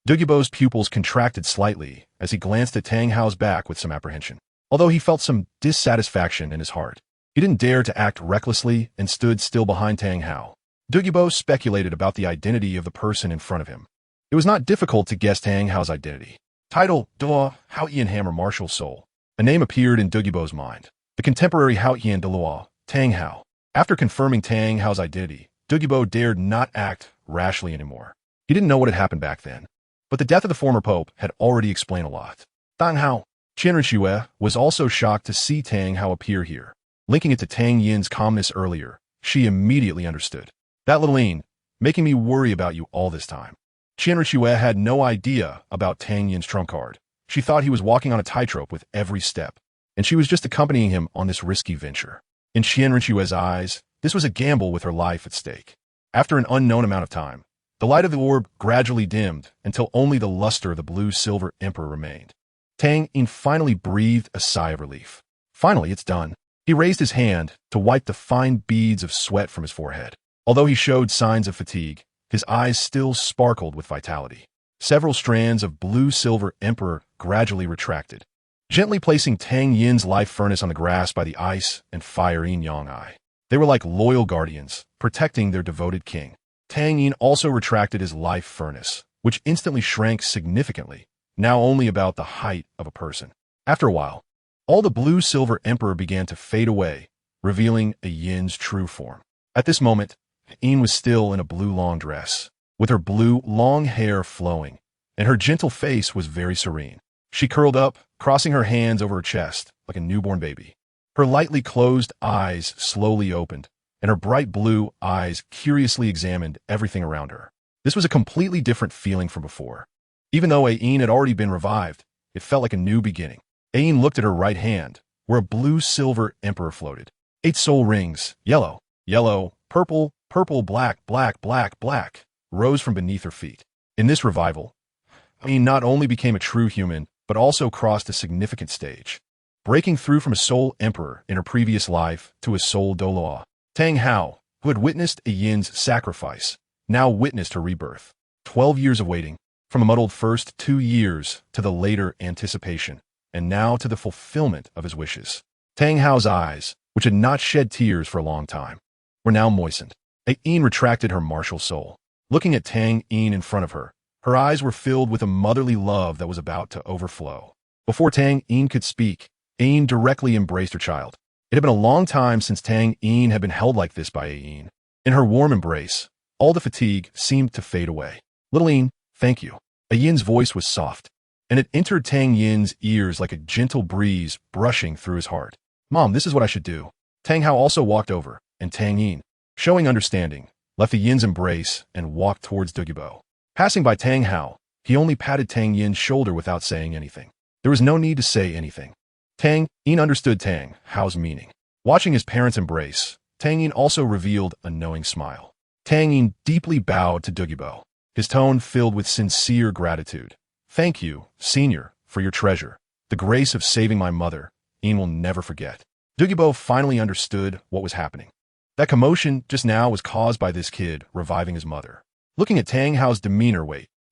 Douluo's pupils contracted slightly as he glanced at Tang Hao's back with some apprehension. Although he felt some dissatisfaction in his heart, he didn't dare to act recklessly and stood still behind Tang Hao. Douluo speculated about the identity of the person in front of him. It was not difficult to guess Tang Hao's identity. Title, Douluo, Haotian Hammer Martial Soul. A name appeared in Douluo's mind. The contemporary Haotian Douluo, Tang Hao. After confirming Tang Hao's identity, Douluo dared not act rashly anymore. He didn't know what had happened back then, but the death of the former pope had already explained a lot. Tang Hao. Qianren was also shocked to see Tang Hao appear here. Linking it to Tang Yin's calmness earlier, she immediately understood. That little Yin, making me worry about you all this time. Qianren had no idea about Tang Yin's trump card. She thought he was walking on a tightrope with every step, and she was just accompanying him on this risky venture. In Qianren's eyes, this was a gamble with her life at stake. After an unknown amount of time, the light of the orb gradually dimmed until only the luster of the blue-silver emperor remained. Tang Yin finally breathed a sigh of relief. Finally, it's done. He raised his hand to wipe the fine beads of sweat from his forehead. Although he showed signs of fatigue, his eyes still sparkled with vitality. Several strands of blue-silver emperor gradually retracted, gently placing Tang Yin's life furnace on the grass by the ice and fire yin-yang eye. They were like loyal guardians, protecting their devoted king. Tang Yin also retracted his life furnace, which instantly shrank significantly, now only about the height of a person. After a while, all the blue-silver emperor began to fade away, revealing a Yin's true form. At this moment, Yin was still in a blue long dress, with her blue long hair flowing, and her gentle face was very serene. She curled up, crossing her hands over her chest like a newborn baby. Her lightly closed eyes slowly opened, and her bright blue eyes curiously examined everything around her. This was a completely different feeling from before. Even though Yin had already been revived, it felt like a new beginning. Yin looked at her right hand, where a blue-silver emperor floated. 8 soul rings, yellow, yellow, purple, purple, black, black, black, black, rose from beneath her feet. In this revival, Yin not only became a true human, but also crossed a significant stage, breaking through from a soul emperor in her previous life to a soul Douluo. Tang Hao, who had witnessed a Yin's sacrifice, now witnessed her rebirth. 12 years of waiting, from a muddled first 2 years to the later anticipation, and now to the fulfillment of his wishes. Tang Hao's eyes, which had not shed tears for a long time, were now moistened. Yin retracted her martial soul. Looking at Tang Yin in front of her, her eyes were filled with a motherly love that was about to overflow. Before Tang Yin could speak, Yin directly embraced her child. It had been a long time since Tang Yin had been held like this by Yin. In her warm embrace, all the fatigue seemed to fade away. Little Yin, thank you. Yin's voice was soft, and it entered Tang Yin's ears like a gentle breeze brushing through his heart. Mom, this is what I should do. Tang Hao also walked over, and Tang Yin, showing understanding, left the Yin's embrace and walked towards Douluo. Passing by Tang Hao, he only patted Tang Yin's shoulder without saying anything. There was no need to say anything. Tang Yin understood Tang Hao's meaning. Watching his parents embrace, Tang Yin also revealed a knowing smile. Tang Yin deeply bowed to Douluo, his tone filled with sincere gratitude. Thank you, Senior, for your treasure. The grace of saving my mother, Yin will never forget. Douluo finally understood what was happening. That commotion just now was caused by this kid reviving his mother. Looking at Tang Hao's demeanor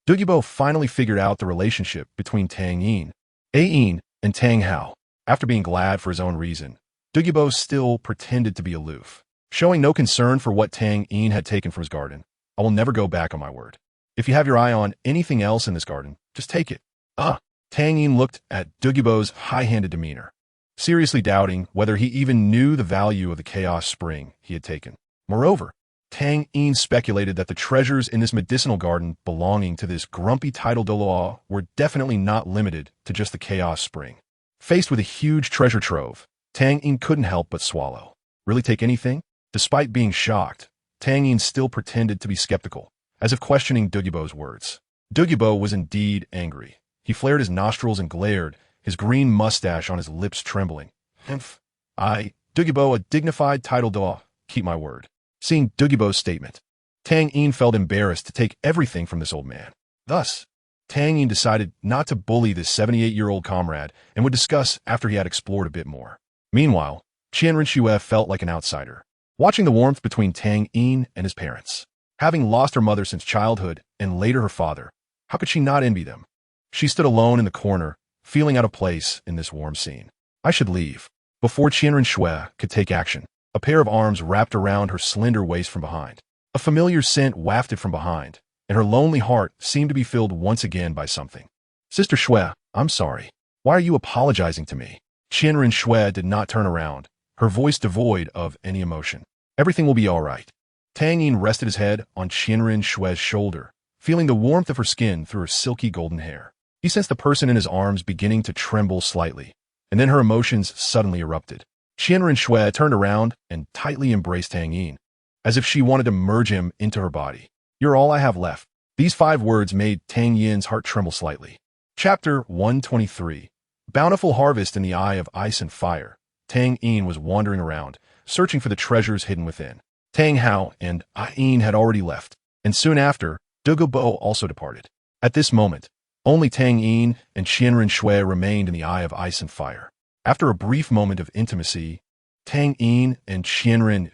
Douluo finally figured out the relationship between Tang Yin, and Tang Hao. After being glad for his own reason, Douluo still pretended to be aloof, showing no concern for what Tang Yin had taken from his garden. I will never go back on my word. If you have your eye on anything else in this garden, just take it. Tang Yin looked at Douluo's high-handed demeanor, seriously doubting whether he even knew the value of the chaos spring he had taken. Moreover, Tang Yin speculated that the treasures in this medicinal garden belonging to this grumpy tidal Douluo were definitely not limited to just the Chaos Spring. Faced with a huge treasure trove, Tang Yin couldn't help but swallow. Really take anything? Despite being shocked, Tang Yin still pretended to be skeptical, as if questioning Douluo's words. Douluo was indeed angry. He flared his nostrils and glared, his green mustache on his lips trembling. Humph. Douluo, a dignified tidal Douluo, keep my word. Seeing Douluo's statement, Tang Yin felt embarrassed to take everything from this old man. Thus, Tang Yin decided not to bully this 78-year-old comrade and would discuss after he had explored a bit more. Meanwhile, Qianren felt like an outsider, watching the warmth between Tang Yin and his parents. Having lost her mother since childhood and later her father, how could she not envy them? She stood alone in the corner, feeling out of place in this warm scene. I should leave. Before Qianren could take action, a pair of arms wrapped around her slender waist from behind. A familiar scent wafted from behind, and her lonely heart seemed to be filled once again by something. Sister Shui, I'm sorry. Why are you apologizing to me? Qianren did not turn around, her voice devoid of any emotion. Everything will be all right. Tang Yin rested his head on Qianren shoulder, feeling the warmth of her skin through her silky golden hair. He sensed the person in his arms beginning to tremble slightly, and then her emotions suddenly erupted. Qianren turned around and tightly embraced Tang Yin, as if she wanted to merge him into her body. You're all I have left. These 5 words made Tang Yin's heart tremble slightly. Chapter 123. Bountiful harvest in the eye of ice and fire. Tang Yin was wandering around, searching for the treasures hidden within. Tang Hao and Yin had already left, and soon after, Douluo also departed. At this moment, only Tang Yin and Qianren remained in the eye of ice and fire. After a brief moment of intimacy, Tang Yin and Qianren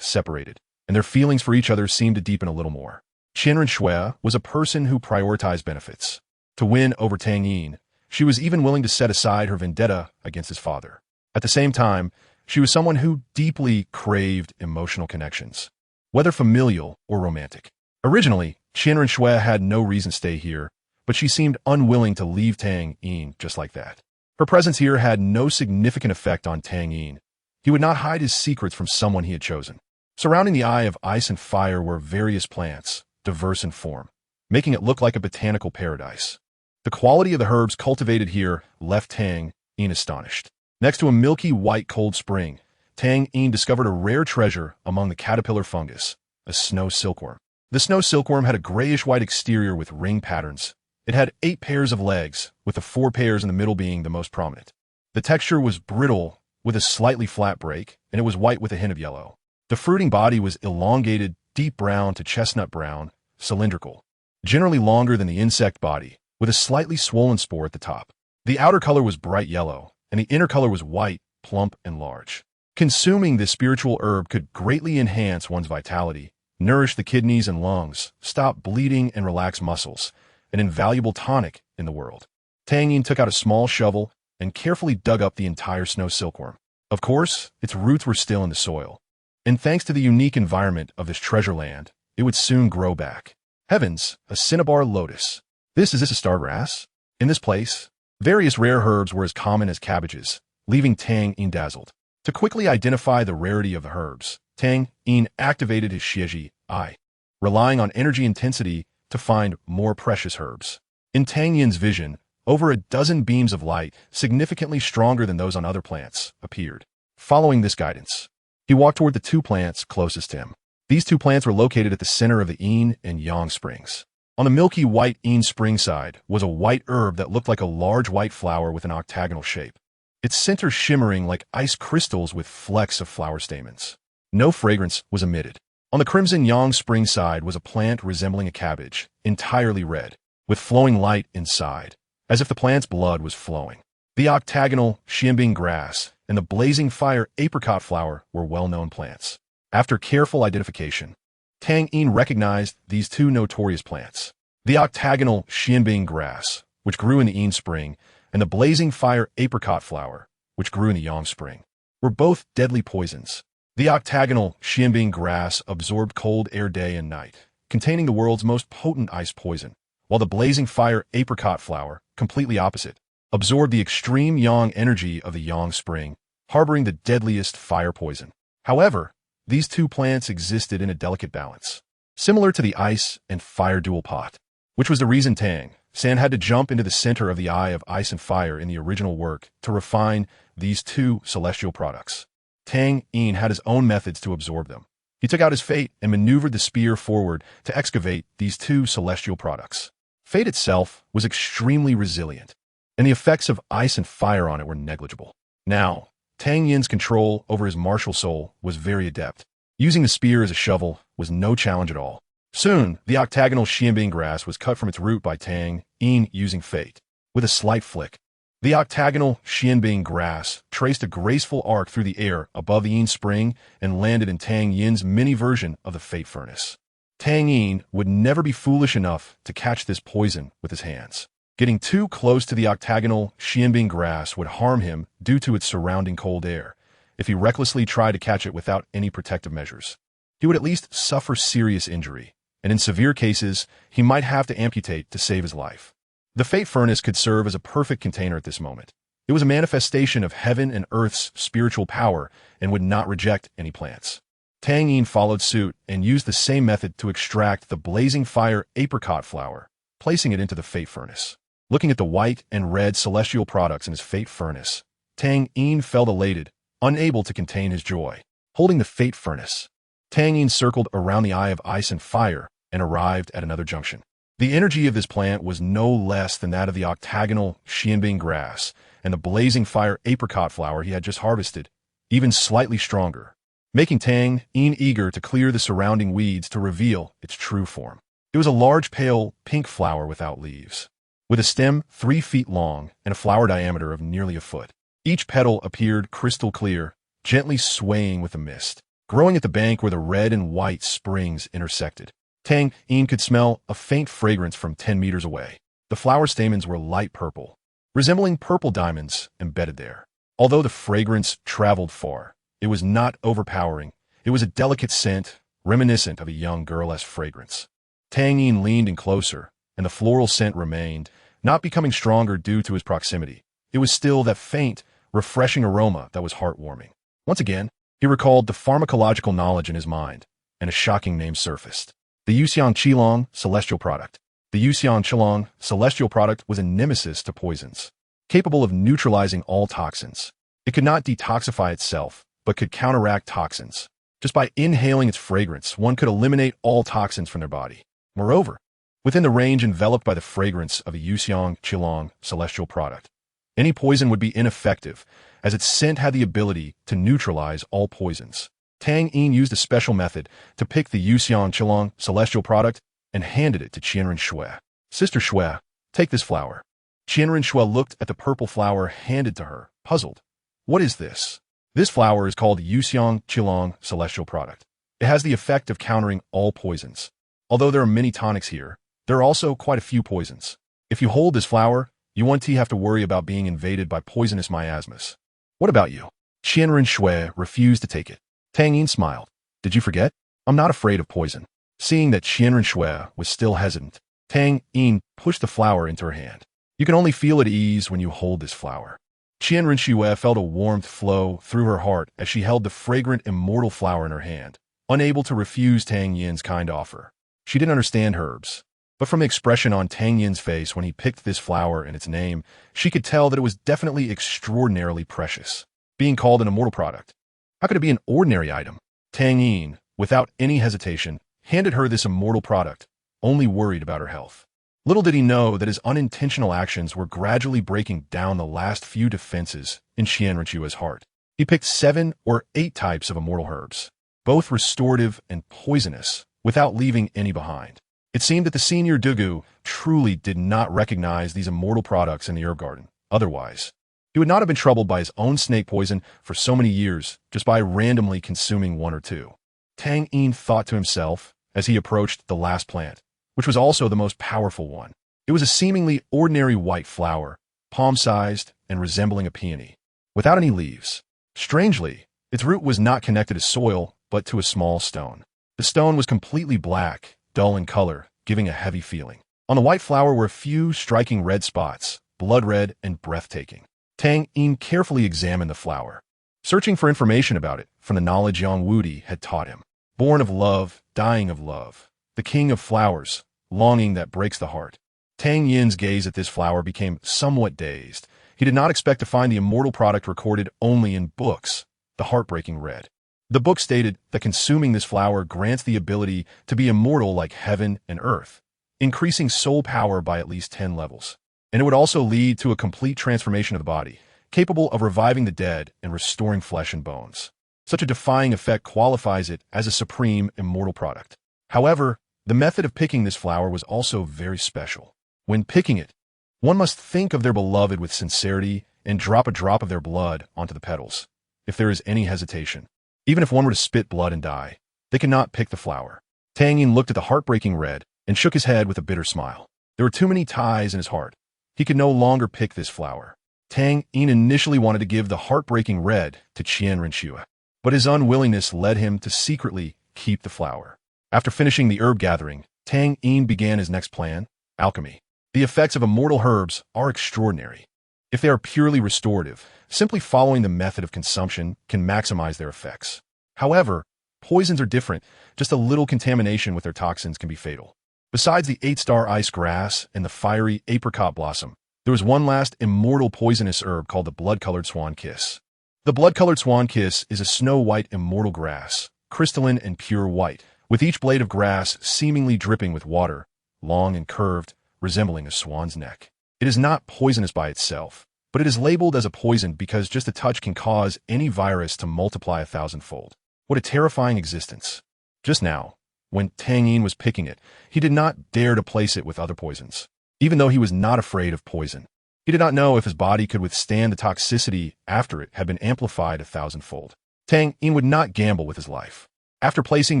separated, and their feelings for each other seemed to deepen a little more. Qianren was a person who prioritized benefits. To win over Tang Yin, she was even willing to set aside her vendetta against his father. At the same time, she was someone who deeply craved emotional connections, whether familial or romantic. Originally, Qianren had no reason to stay here, but she seemed unwilling to leave Tang Yin just like that. Her presence here had no significant effect on Tang Yin. He would not hide his secrets from someone he had chosen. Surrounding the eye of ice and fire were various plants, diverse in form, making it look like a botanical paradise. The quality of the herbs cultivated here left Tang Yin astonished. Next to a milky white cold spring, Tang Yin discovered a rare treasure among the caterpillar fungus, a snow silkworm. The snow silkworm had a grayish-white exterior with ring patterns. It had 8 pairs of legs, with the 4 pairs in the middle being the most prominent. The texture was brittle, with a slightly flat break, and it was white with a hint of yellow. The fruiting body was elongated, deep brown to chestnut brown, cylindrical, generally longer than the insect body, with a slightly swollen spore at the top. The outer color was bright yellow, and the inner color was white, plump, and large. Consuming this spiritual herb could greatly enhance one's vitality, nourish the kidneys and lungs, stop bleeding and relax muscles, an invaluable tonic in the world. Tang Yin took out a small shovel and carefully dug up the entire snow silkworm. Of course, its roots were still in the soil, and thanks to the unique environment of this treasure land, it would soon grow back. Heavens, a cinnabar lotus. Is this a star grass? In this place, various rare herbs were as common as cabbages, leaving Tang Yin dazzled. To quickly identify the rarity of the herbs, Tang Yin activated his Xieji eye, relying on energy intensity to find more precious herbs. In Tang Yin's vision, over a dozen beams of light, significantly stronger than those on other plants, appeared. Following this guidance, he walked toward the 2 plants closest to him. These 2 plants were located at the center of the Yin and Yang springs. On the milky white Yin spring side was a white herb that looked like a large white flower with an octagonal shape, its center shimmering like ice crystals with flecks of flower stamens. No fragrance was emitted. On the crimson Yang spring side was a plant resembling a cabbage, entirely red, with flowing light inside, as if the plant's blood was flowing. The octagonal Xianbing grass and the blazing fire apricot flower were well-known plants. After careful identification, Tang Yin recognized these 2 notorious plants. The octagonal Xianbing grass, which grew in the Yin spring, and the blazing fire apricot flower, which grew in the Yang spring, were both deadly poisons. The octagonal Xianbing grass absorbed cold air day and night, containing the world's most potent ice poison, while the blazing fire apricot flower, completely opposite, absorbed the extreme yang energy of the Yang spring, harboring the deadliest fire poison. However, these two plants existed in a delicate balance, similar to the ice and fire dual pot, which was the reason Tang San had to jump into the center of the eye of ice and fire in the original work to refine these two celestial products. Tang Yin had his own methods to absorb them. He took out his fate and maneuvered the spear forward to excavate these two celestial products. Fate itself was extremely resilient, and the effects of ice and fire on it were negligible. Now, Tang Yin's control over his martial soul was very adept. Using the spear as a shovel was no challenge at all. Soon, the octagonal xianbing grass was cut from its root by Tang Yin using fate. With a slight flick, the octagonal xianbing grass traced a graceful arc through the air above the Yin spring and landed in Tang Yin's mini version of the fate furnace. Tang Yin would never be foolish enough to catch this poison with his hands. Getting too close to the octagonal xianbing grass would harm him due to its surrounding cold air. If he recklessly tried to catch it without any protective measures, he would at least suffer serious injury, and in severe cases, he might have to amputate to save his life. The fate furnace could serve as a perfect container at this moment. It was a manifestation of heaven and earth's spiritual power and would not reject any plants. Tang Yin followed suit and used the same method to extract the blazing fire apricot flower, placing it into the fate furnace. Looking at the white and red celestial products in his fate furnace, Tang Yin felt elated, unable to contain his joy. Holding the fate furnace, Tang Yin circled around the eye of ice and fire and arrived at another junction. The energy of this plant was no less than that of the octagonal xianbing grass and the blazing fire apricot flower he had just harvested, even slightly stronger, making Tang Yin eager to clear the surrounding weeds to reveal its true form. It was a large pale pink flower without leaves, with a stem 3 feet long and a flower diameter of nearly a foot. Each petal appeared crystal clear, gently swaying with the mist, growing at the bank where the red and white springs intersected. Tang Yin could smell a faint fragrance from 10 meters away. The flower stamens were light purple, resembling purple diamonds embedded there. Although the fragrance traveled far, it was not overpowering. It was a delicate scent, reminiscent of a young girl-esque fragrance. Tang Yin leaned in closer, and the floral scent remained, not becoming stronger due to his proximity. It was still that faint, refreshing aroma that was heartwarming. Once again, he recalled the pharmacological knowledge in his mind, and a shocking name surfaced. The Yuxiang Qilong Celestial Product. The Yuxiang Qilong Celestial Product was a nemesis to poisons, capable of neutralizing all toxins. It could not detoxify itself, but could counteract toxins. Just by inhaling its fragrance, one could eliminate all toxins from their body. Moreover, within the range enveloped by the fragrance of a Yuxiang Qilong Celestial Product, any poison would be ineffective, as its scent had the ability to neutralize all poisons. Tang Yin used a special method to pick the Yuxiang Qilong Celestial Product and handed it to Qianren Shui. Sister Shui, take this flower. Qianren Shui looked at the purple flower handed to her, puzzled. What is this? This flower is called Yuxiang Qilong Celestial Product. It has the effect of countering all poisons. Although there are many tonics here, there are also quite a few poisons. If you hold this flower, you won't have to worry about being invaded by poisonous miasmas. What about you? Qianren Shui refused to take it. Tang Yin smiled. Did you forget? I'm not afraid of poison. Seeing that Qianren Shui was still hesitant, Tang Yin pushed the flower into her hand. You can only feel at ease when you hold this flower. Qianren Shui felt a warmth flow through her heart as she held the fragrant immortal flower in her hand, unable to refuse Tang Yin's kind offer. She didn't understand herbs, but from the expression on Tang Yin's face when he picked this flower and its name, she could tell that it was definitely extraordinarily precious. Being called an immortal product, how could it be an ordinary item? Tang Yin, without any hesitation, handed her this immortal product, only worried about her health. Little did he know that his unintentional actions were gradually breaking down the last few defenses in Qianren Shui's heart. He picked 7 or 8 types of immortal herbs, both restorative and poisonous, without leaving any behind. It seemed that the senior Dugu truly did not recognize these immortal products in the herb garden. Otherwise, he would not have been troubled by his own snake poison for so many years just by randomly consuming 1 or 2. Tang Yin thought to himself as he approached the last plant, which was also the most powerful one. It was a seemingly ordinary white flower, palm-sized and resembling a peony, without any leaves. Strangely, its root was not connected to soil, but to a small stone. The stone was completely black, dull in color, giving a heavy feeling. On the white flower were a few striking red spots, blood red and breathtaking. Tang Yin carefully examined the flower. searching for information about it from the knowledge Yang Wudi had taught him. Born of love, dying of love, the king of flowers, longing that breaks the heart. Tang Yin's gaze at this flower became somewhat dazed. He did not expect to find the immortal product recorded only in books, the heartbreaking red. The book stated that consuming this flower grants the ability to be immortal like heaven and earth, increasing soul power by at least 10 levels. And it would also lead to a complete transformation of the body, capable of reviving the dead and restoring flesh and bones. Such a defying effect qualifies it as a supreme immortal product. However, the method of picking this flower was also very special. When picking it, one must think of their beloved with sincerity and drop a drop of their blood onto the petals. If there is any hesitation, even if one were to spit blood and die, they cannot pick the flower. Tang Yin looked at the heartbreaking red and shook his head with a bitter smile. There were too many ties in his heart. He could no longer pick this flower. Tang Yin initially wanted to give the heartbreaking red to Qian Renxue, but his unwillingness led him to secretly keep the flower. After finishing the herb gathering, Tang Yin began his next plan, alchemy. The effects of immortal herbs are extraordinary. If they are purely restorative, simply following the method of consumption can maximize their effects. However, poisons are different. Just a little contamination with their toxins can be fatal. Besides the 8-star ice grass and the fiery apricot blossom, there was one last immortal poisonous herb called the blood-colored swan kiss. The blood-colored swan kiss is a snow-white immortal grass, crystalline and pure white, with each blade of grass seemingly dripping with water, long and curved, resembling a swan's neck. It is not poisonous by itself, but it is labeled as a poison because just a touch can cause any virus to multiply 1,000-fold. What a terrifying existence. Just now, when Tang Yin was picking it, he did not dare to place it with other poisons. Even though he was not afraid of poison, he did not know if his body could withstand the toxicity after it had been amplified 1,000-fold. Tang Yin would not gamble with his life. After placing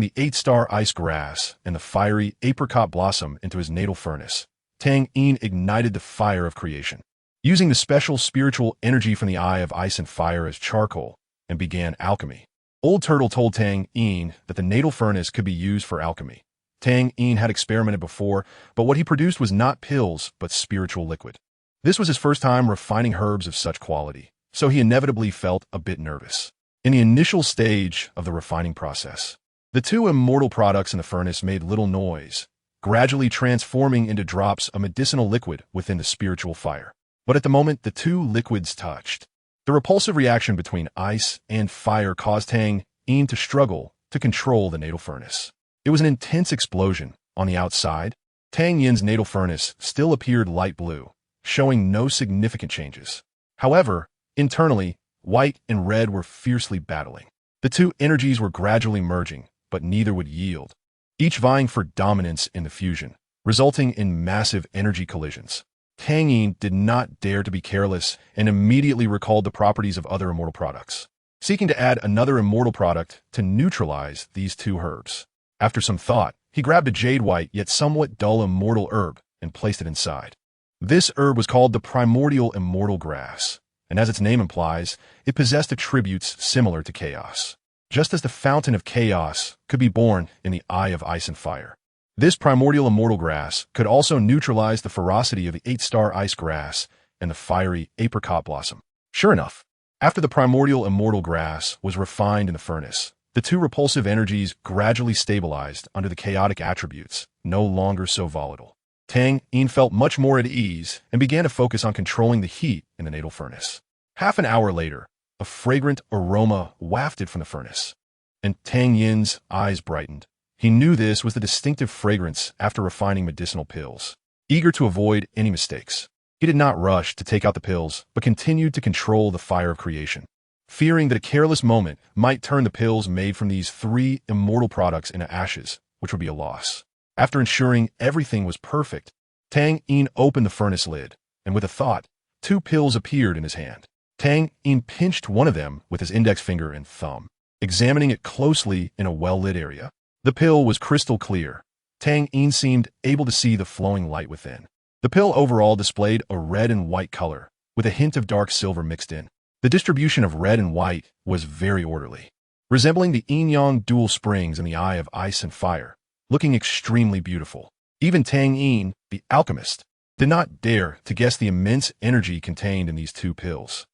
the 8-star ice grass and the fiery apricot blossom into his natal furnace, Tang Yin ignited the fire of creation, using the special spiritual energy from the eye of ice and fire as charcoal, and began alchemy. Old Turtle told Tang Yin that the natal furnace could be used for alchemy. Tang Yin had experimented before, but what he produced was not pills, but spiritual liquid. This was his first time refining herbs of such quality, so he inevitably felt a bit nervous. In the initial stage of the refining process, the two immortal products in the furnace made little noise, gradually transforming into drops of medicinal liquid within the spiritual fire. But at the moment the two liquids touched, the repulsive reaction between ice and fire caused Tang Yin to struggle to control the natal furnace. It was an intense explosion. On the outside, Tang Yin's natal furnace still appeared light blue, showing no significant changes. However, internally, white and red were fiercely battling. The two energies were gradually merging, but neither would yield, each vying for dominance in the fusion, resulting in massive energy collisions. Tang Yin did not dare to be careless and immediately recalled the properties of other immortal products, seeking to add another immortal product to neutralize these two herbs. After some thought, he grabbed a jade-white yet somewhat dull immortal herb and placed it inside. This herb was called the primordial immortal grass, and as its name implies, it possessed attributes similar to chaos. Just as the fountain of chaos could be born in the eye of ice and fire, this primordial immortal grass could also neutralize the ferocity of the 8-star ice grass and the fiery apricot blossom. Sure enough, after the primordial immortal grass was refined in the furnace, the two repulsive energies gradually stabilized under the chaotic attributes, no longer so volatile. Tang Yin felt much more at ease and began to focus on controlling the heat in the natal furnace. Half an hour later, a fragrant aroma wafted from the furnace, and Tang Yin's eyes brightened. He knew this was the distinctive fragrance after refining medicinal pills. Eager to avoid any mistakes, he did not rush to take out the pills, but continued to control the fire of creation, fearing that a careless moment might turn the pills made from these three immortal products into ashes, which would be a loss. After ensuring everything was perfect, Tang Yin opened the furnace lid, and with a thought, two pills appeared in his hand. Tang Yin pinched one of them with his index finger and thumb, examining it closely in a well-lit area. The pill was crystal clear. Tang Yin seemed able to see the flowing light within. The pill overall displayed a red and white color, with a hint of dark silver mixed in. The distribution of red and white was very orderly, resembling the yin-yang dual springs in the eye of ice and fire, looking extremely beautiful. Even Tang Yin, the alchemist, did not dare to guess the immense energy contained in these two pills.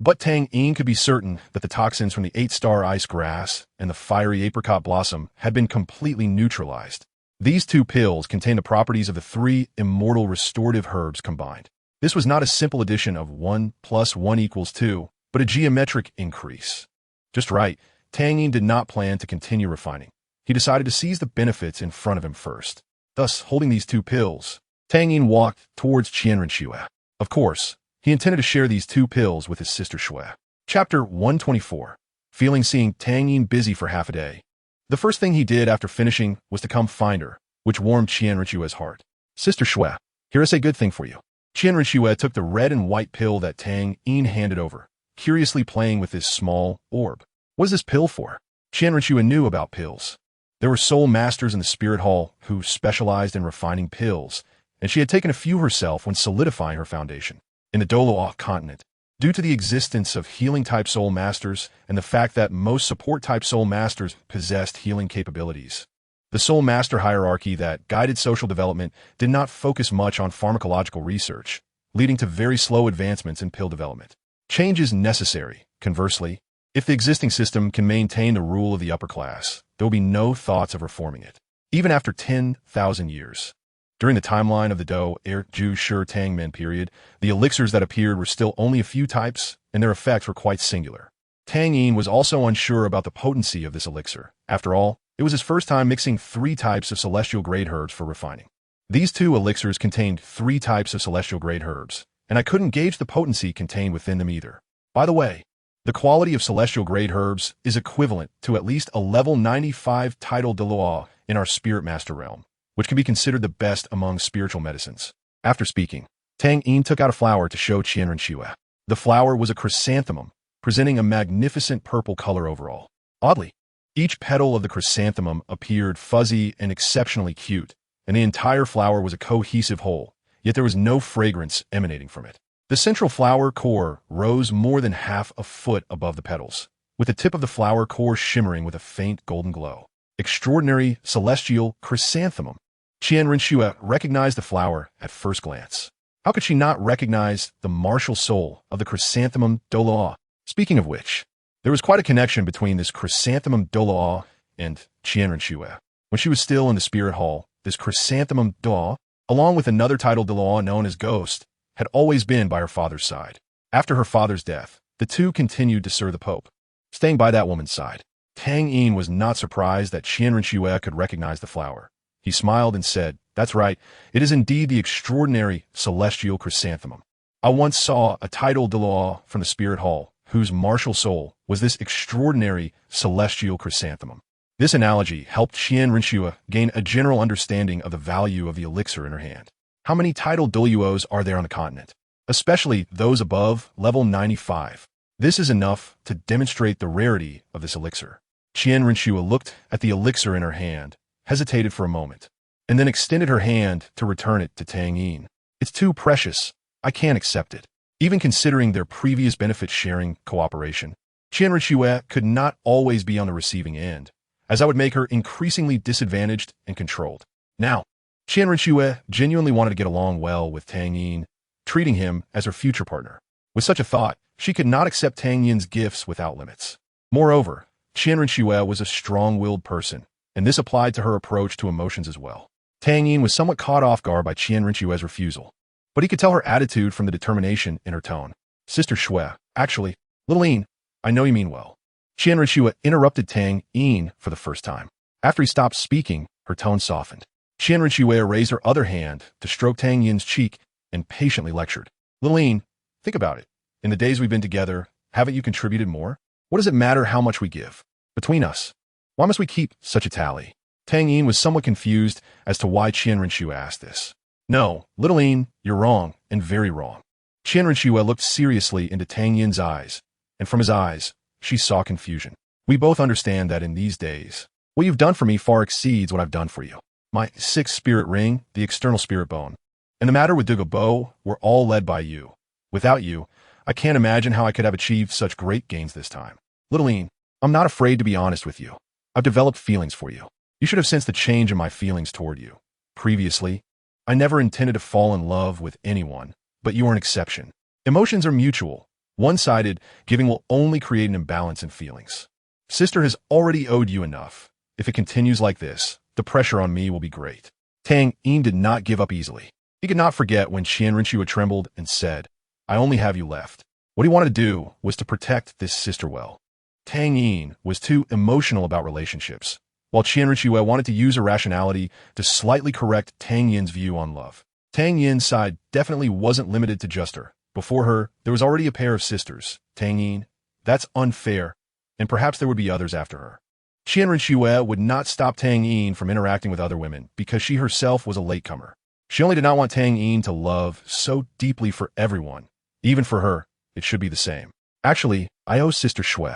But Tang Yin could be certain that the toxins from the 8-star ice grass and the fiery apricot blossom had been completely neutralized. These 2 pills contained the properties of the 3 immortal restorative herbs combined. This was not a simple addition of 1 + 1 = 2, but a geometric increase. Just right, Tang Yin did not plan to continue refining. He decided to seize the benefits in front of him first. Thus, holding these 2 pills, Tang Yin walked towards Qianren Xue. Of course, he intended to share these 2 pills with his sister Xue. Chapter 124. Seeing Tang Yin busy for half a day. The first thing he did after finishing was to come find her, which warmed Qianren Xue's heart. Sister Xue, here is a good thing for you. Qianren Xue took the red and white pill that Tang Yin handed over, curiously playing with his small orb. What is this pill for? Qianren Xue knew about pills. There were soul masters in the spirit hall who specialized in refining pills, and she had taken a few herself when solidifying her foundation. In the Douluo continent, due to the existence of healing-type soul masters and the fact that most support-type soul masters possessed healing capabilities, the soul master hierarchy that guided social development did not focus much on pharmacological research, leading to very slow advancements in pill development. Change is necessary. Conversely, if the existing system can maintain the rule of the upper class, there will be no thoughts of reforming it, even after 10,000 years. During the timeline of the Dou Er Ju Shi Tang Men period, the elixirs that appeared were still only a few types, and their effects were quite singular. Tang Yin was also unsure about the potency of this elixir. After all, it was his first time mixing 3 types of celestial-grade herbs for refining. These 2 elixirs contained 3 types of celestial-grade herbs, and I couldn't gauge the potency contained within them either. By the way, the quality of celestial-grade herbs is equivalent to at least a level 95 title Dalu in our Spirit Master realm, which can be considered the best among spiritual medicines. After speaking, Tang Yin took out a flower to show Qianren Xue. The flower was a chrysanthemum, presenting a magnificent purple color overall. Oddly, each petal of the chrysanthemum appeared fuzzy and exceptionally cute, and the entire flower was a cohesive whole, yet there was no fragrance emanating from it. The central flower core rose more than half a foot above the petals, with the tip of the flower core shimmering with a faint golden glow. Extraordinary celestial chrysanthemum. Qianren Xue recognized the flower at first glance. How could she not recognize the martial soul of the chrysanthemum Douluo? Speaking of which, there was quite a connection between this chrysanthemum Douluo and Qianren Xue. When she was still in the spirit hall, this chrysanthemum Douluo, along with another title Douluo known as Ghost, had always been by her father's side. After her father's death, the 2 continued to serve the Pope, staying by that woman's side. Tang Yin was not surprised that Qianren Xue could recognize the flower. He smiled and said, "That's right, it is indeed the extraordinary celestial chrysanthemum. I once saw a title Dalu from the Spirit Hall, whose martial soul was this extraordinary celestial chrysanthemum." This analogy helped Qianren Xue gain a general understanding of the value of the elixir in her hand. How many title Duluos are there on the continent? Especially those above level 95. This is enough to demonstrate the rarity of this elixir. Qianren Xue looked at the elixir in her hand, hesitated for a moment, and then extended her hand to return it to Tang Yin. "It's too precious. I can't accept it." Even considering their previous benefit-sharing cooperation, Qianren Xue could not always be on the receiving end, as I would make her increasingly disadvantaged and controlled. Now, Qianren Xue genuinely wanted to get along well with Tang Yin, treating him as her future partner. With such a thought, she could not accept Tang Yin's gifts without limits. Moreover, Qianren Xue was a strong-willed person, and this applied to her approach to emotions as well. Tang Yin was somewhat caught off guard by Qianren Xue's refusal, but he could tell her attitude from the determination in her tone. "Sister Xue, actually, little Yin, I know you mean well." Qianren Xue interrupted Tang Yin for the first time. After he stopped speaking, her tone softened. Qianren Xue raised her other hand to stroke Tang Yin's cheek and patiently lectured. "Little Yin, think about it. In the days we've been together, haven't you contributed more? What does it matter how much we give? Between us, why must we keep such a tally?" Tang Yin was somewhat confused as to why Qianren Xue asked this. "No, little Yin, you're wrong, and very wrong." Qianren Xue looked seriously into Tang Yin's eyes, and from his eyes, she saw confusion. "We both understand that in these days, what you've done for me far exceeds what I've done for you. My 6th spirit ring, the external spirit bone, and the matter with Douluo were all led by you. Without you, I can't imagine how I could have achieved such great gains this time. Little Yin, I'm not afraid to be honest with you. I've developed feelings for you. You should have sensed the change in my feelings toward you. Previously, I never intended to fall in love with anyone, but you are an exception. Emotions are mutual, One-sided giving will only create an imbalance in feelings. Sister has already owed you enough. If it continues like this, the pressure on me will be great. Tang Yin did not give up easily. He could not forget when Qianrenshua trembled and said, I only have you left. What he wanted to do was to protect this sister well. Tang Yin was too emotional about relationships, while Qianrenshua wanted to use her rationality to slightly correct Tang Yin's view on love. Tang Yin's side definitely wasn't limited to just her. Before her, there was already a pair of sisters. Tang Yin, that's unfair, and perhaps there would be others after her. Qianrenshua would not stop Tang Yin from interacting with other women because she herself was a latecomer. She only did not want Tang Yin to love so deeply for everyone. Even for her, it should be the same. Actually, I owe Sister Shui.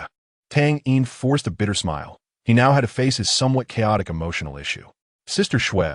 Tang Yin forced a bitter smile. He now had to face his somewhat chaotic emotional issue. Sister Shui,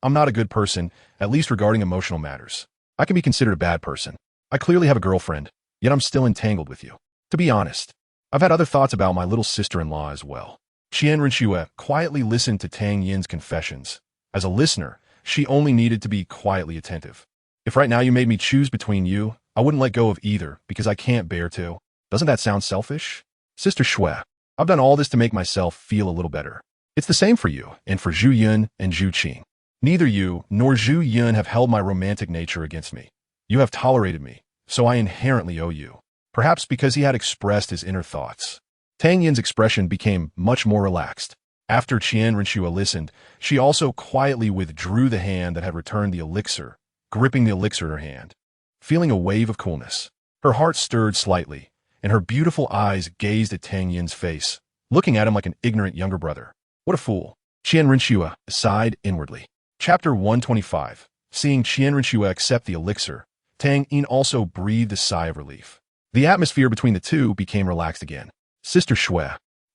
I'm not a good person, at least regarding emotional matters. I can be considered a bad person. I clearly have a girlfriend, yet I'm still entangled with you. To be honest, I've had other thoughts about my little sister-in-law as well. Qianrenshua quietly listened to Tang Yin's confessions. As a listener, she only needed to be quietly attentive. If right now you made me choose between you, I wouldn't let go of either because I can't bear to. Doesn't that sound selfish? Sister Shui, I've done all this to make myself feel a little better. It's the same for you and for Zhu Yun and Zhu Qing. Neither you nor Zhu Yun have held my romantic nature against me. You have tolerated me, so I inherently owe you. Perhaps because he had expressed his inner thoughts. Tang Yin's expression became much more relaxed. After Qianrenshua listened, she also quietly withdrew the hand that had returned the elixir, gripping the elixir in her hand. Feeling a wave of coolness, her heart stirred slightly, and her beautiful eyes gazed at Tang Yin's face, looking at him like an ignorant younger brother. What a fool. Qianrenshua sighed inwardly. Chapter 125. Seeing Qianrenshua accept the elixir, Tang Yin also breathed a sigh of relief. The atmosphere between the two became relaxed again. Sister Shui,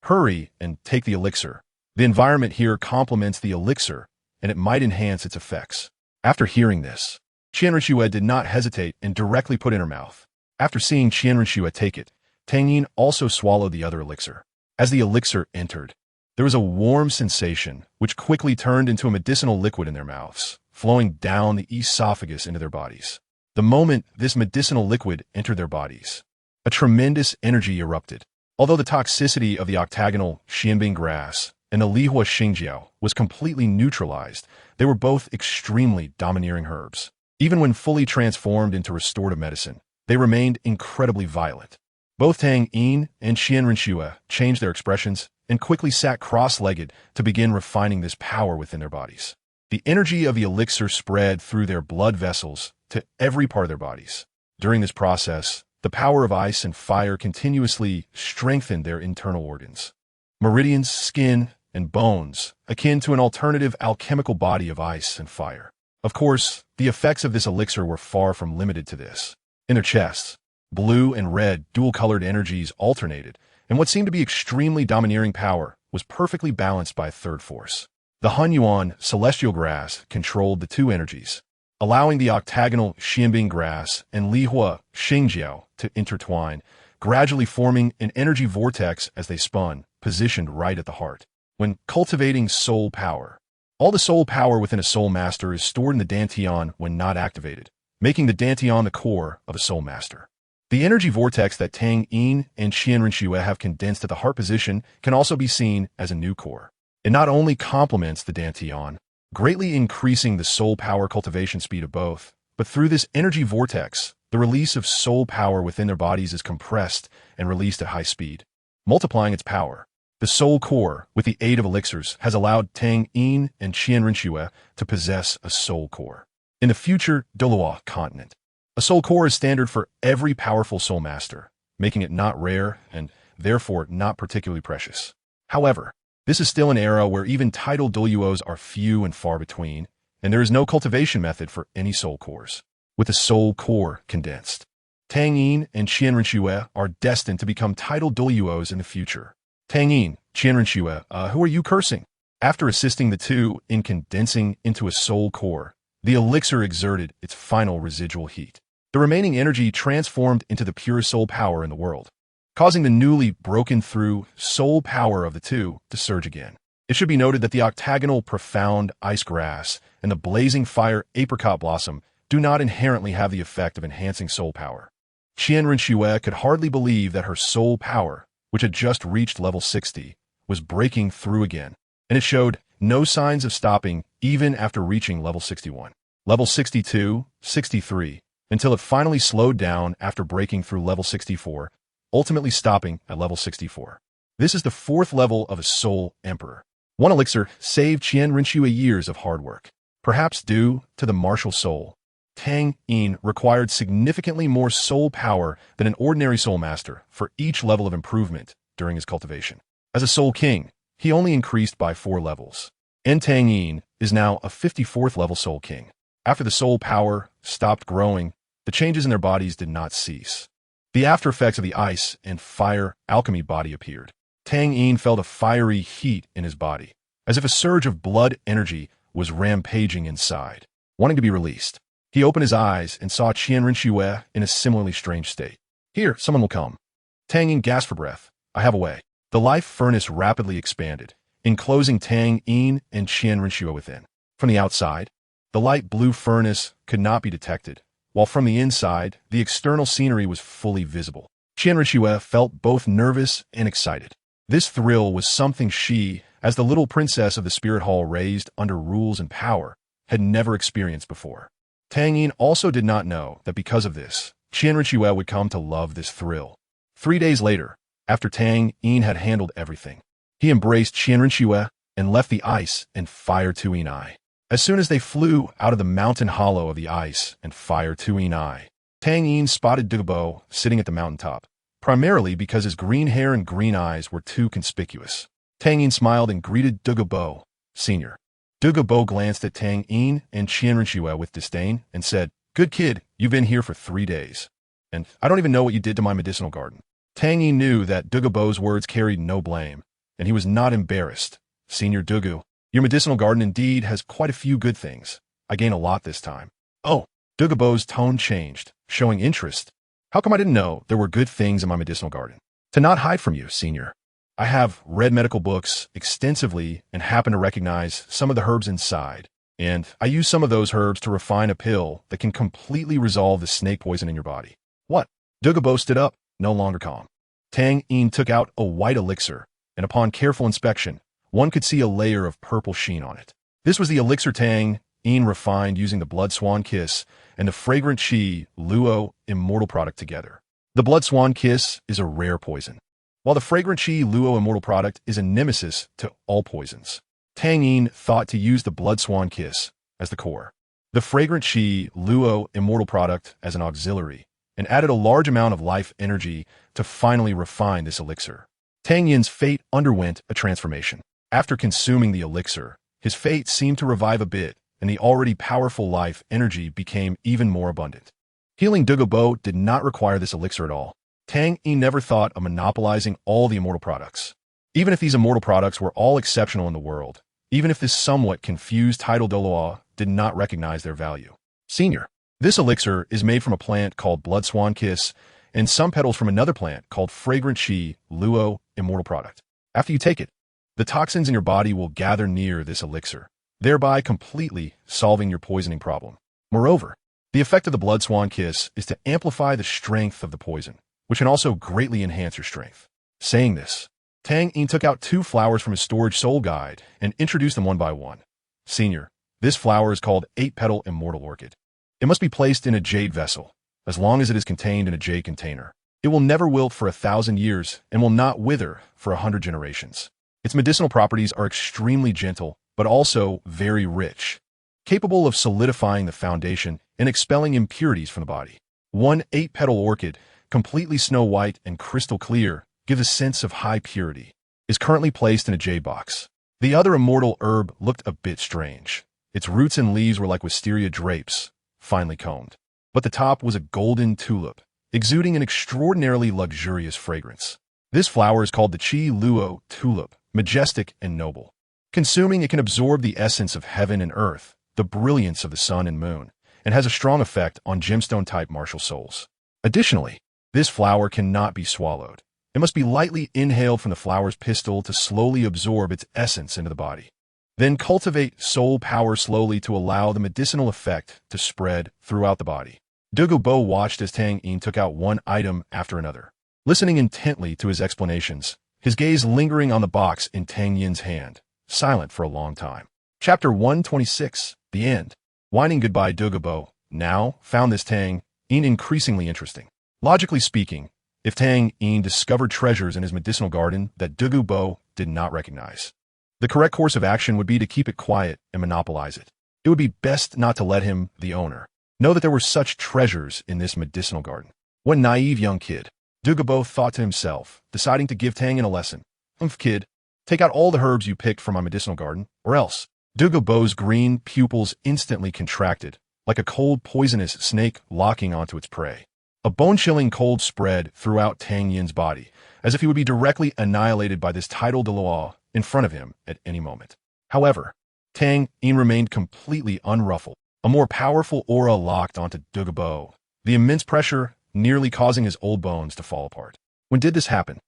hurry and take the elixir. The environment here complements the elixir, and it might enhance its effects. After hearing this, Qianrenshua did not hesitate and directly put in her mouth. After seeing Qianrenshua take it, Tang Yin also swallowed the other elixir. As the elixir entered, there was a warm sensation, which quickly turned into a medicinal liquid in their mouths, flowing down the esophagus into their bodies. The moment this medicinal liquid entered their bodies, a tremendous energy erupted. Although the toxicity of the octagonal xianbing grass and the lihua xingjiao was completely neutralized, they were both extremely domineering herbs. Even when fully transformed into restorative medicine, they remained incredibly violent. Both Tang Yin and Qianrenshua changed their expressions and quickly sat cross-legged to begin refining this power within their bodies. The energy of the elixir spread through their blood vessels to every part of their bodies. During this process, the power of ice and fire continuously strengthened their internal organs. Meridians, skin, and bones, akin to an alternative alchemical body of ice and fire. Of course, the effects of this elixir were far from limited to this. In their chests, blue and red dual-colored energies alternated, and what seemed to be extremely domineering power was perfectly balanced by a third force. The Hunyuan celestial grass controlled the two energies, allowing the octagonal xianbing grass and lihua xingjiao to intertwine, gradually forming an energy vortex as they spun, positioned right at the heart. When cultivating soul power, all the soul power within a soul master is stored in the dantian when not activated, making the dantian the core of a soul master. The energy vortex that Tang Yin and Qianrenshua have condensed at the heart position can also be seen as a new core. It not only complements the dantian, greatly increasing the soul power cultivation speed of both, but through this energy vortex, the release of soul power within their bodies is compressed and released at high speed, multiplying its power. The soul core, with the aid of elixirs, has allowed Tang Yin and Qianrenshua to possess a soul core. In the future Douluo continent, a soul core is standard for every powerful soul master, making it not rare and therefore not particularly precious. However, this is still an era where even titled Douluos are few and far between, and there is no cultivation method for any soul cores. With the soul core condensed, Tang Yin and Qianrenshua are destined to become titled Douluos in the future. Tang Yin, Qianrenshua, who are you cursing? After assisting the two in condensing into a soul core, the elixir exerted its final residual heat. The remaining energy transformed into the purest soul power in the world, causing the newly broken through soul power of the two to surge again. It should be noted that the octagonal profound ice grass and the blazing fire apricot blossom do not inherently have the effect of enhancing soul power. Qian Rinxue could hardly believe that her soul power, which had just reached level 60, was breaking through again, and it showed no signs of stopping even after reaching level 61, level 62, 63, until it finally slowed down after breaking through level 64, ultimately stopping at level 64. This is the 4th level of a Soul Emperor. One elixir saved Qian Rinxue years of hard work. Perhaps due to the martial soul, Tang Yin required significantly more soul power than an ordinary soul master for each level of improvement during his cultivation. As a soul king, he only increased by 4 levels. And Tang Yin is now a 54th level soul king. After the soul power stopped growing, the changes in their bodies did not cease. The after effects of the ice and fire alchemy body appeared. Tang Yin felt a fiery heat in his body, as if a surge of blood energy was rampaging inside, wanting to be released. He opened his eyes and saw Qian Rinxue in a similarly strange state. Here, someone will come. Tang Yin gasped for breath. I have a way. The life furnace rapidly expanded, enclosing Tang Yin and Qian Rinxue within. From the outside, the light blue furnace could not be detected, while from the inside, the external scenery was fully visible. Qian Rinxue felt both nervous and excited. This thrill was something she, as the little princess of the spirit hall raised under rules and power, had never experienced before. Tang Yin also did not know that because of this, Qian Rinxue would come to love this thrill. 3 days later, after Tang Yin had handled everything, he embraced Qian Rinxue and left the ice and fire Tuinai. As soon as they flew out of the mountain hollow of the ice and fire Tuinai, Tang Yin spotted Douluo sitting at the mountaintop, primarily because his green hair and green eyes were too conspicuous. Tang Yin smiled and greeted Douluo, Senior. Douluo glanced at Tang Yin and Qian Rinxue with disdain and said, Good kid, you've been here for 3 days. And I don't even know what you did to my medicinal garden. Tang Yin knew that Douluo's words carried no blame, and he was not embarrassed. Senior Douluo, your medicinal garden indeed has quite a few good things. I gain a lot this time. Oh, Douluo's tone changed, showing interest. How come I didn't know there were good things in my medicinal garden? To not hide from you, Senior. I have read medical books extensively and happen to recognize some of the herbs inside, and I use some of those herbs to refine a pill that can completely resolve the snake poison in your body. What? Douluo stood up, no longer calm. Tang Yin took out a white elixir, and upon careful inspection, one could see a layer of purple sheen on it. This was the elixir Tang Yin refined using the Blood Swan Kiss and the fragrant Qi Luo Immortal product together. The Blood Swan Kiss is a rare poison, while the fragrant Qi Luo Immortal product is a nemesis to all poisons. Tang Yin thought to use the Blood Swan Kiss as the core, the fragrant Qi Luo Immortal product as an auxiliary, and added a large amount of life energy to finally refine this elixir. Tang Yin's fate underwent a transformation. After consuming the elixir, his fate seemed to revive a bit, and the already powerful life energy became even more abundant. Healing Douluo did not require this elixir at all. Tang Yin never thought of monopolizing all the immortal products. Even if these immortal products were all exceptional in the world, even if this somewhat confused title Douluo did not recognize their value. Senior, this elixir is made from a plant called Blood Swan Kiss and some petals from another plant called Fragrant Qi Luo Immortal product. After you take it, the toxins in your body will gather near this elixir, thereby completely solving your poisoning problem. Moreover, the effect of the Blood Swan Kiss is to amplify the strength of the poison, which can also greatly enhance your strength. Saying this, Tang Yin took out 2 flowers from his storage soul guide and introduced them one by one. Senior, this flower is called 8-Petal Immortal Orchid. It must be placed in a jade vessel, as long as it is contained in a jade container. It will never wilt for 1,000 years and will not wither for 100 generations. Its medicinal properties are extremely gentle, but also very rich, capable of solidifying the foundation and expelling impurities from the body. One 8-petal orchid, completely snow white and crystal clear, gives a sense of high purity, is currently placed in a jade box. The other immortal herb looked a bit strange. Its roots and leaves were like wisteria drapes, finely combed. But the top was a golden tulip, exuding an extraordinarily luxurious fragrance. This flower is called the Qi Luo tulip, majestic and noble. Consuming, it can absorb the essence of heaven and earth, the brilliance of the sun and moon, and has a strong effect on gemstone-type martial souls. Additionally, this flower cannot be swallowed. It must be lightly inhaled from the flower's pistil to slowly absorb its essence into the body. Then cultivate soul power slowly to allow the medicinal effect to spread throughout the body. Bo watched as Tang Yin took out one item after another, listening intently to his explanations, his gaze lingering on the box in Tang Yin's hand, silent for a long time. Chapter 126, The End. Whining goodbye Bo now found this Tang Yin increasingly interesting. Logically speaking, if Tang Yin discovered treasures in his medicinal garden that Bo did not recognize, the correct course of action would be to keep it quiet and monopolize it. It would be best not to let him, the owner, know that there were such treasures in this medicinal garden. One naive young kid, Bo thought to himself, deciding to give Tang Yin a lesson. Kid, take out all the herbs you picked from my medicinal garden, or else. Bo's green pupils instantly contracted, like a cold poisonous snake locking onto its prey. A bone-chilling cold spread throughout Tang Yin's body, as if he would be directly annihilated by this tidal Douluo in front of him at any moment. However, Tang Yin remained completely unruffled. A more powerful aura locked onto Bo, the immense pressure nearly causing his old bones to fall apart. When did this happen?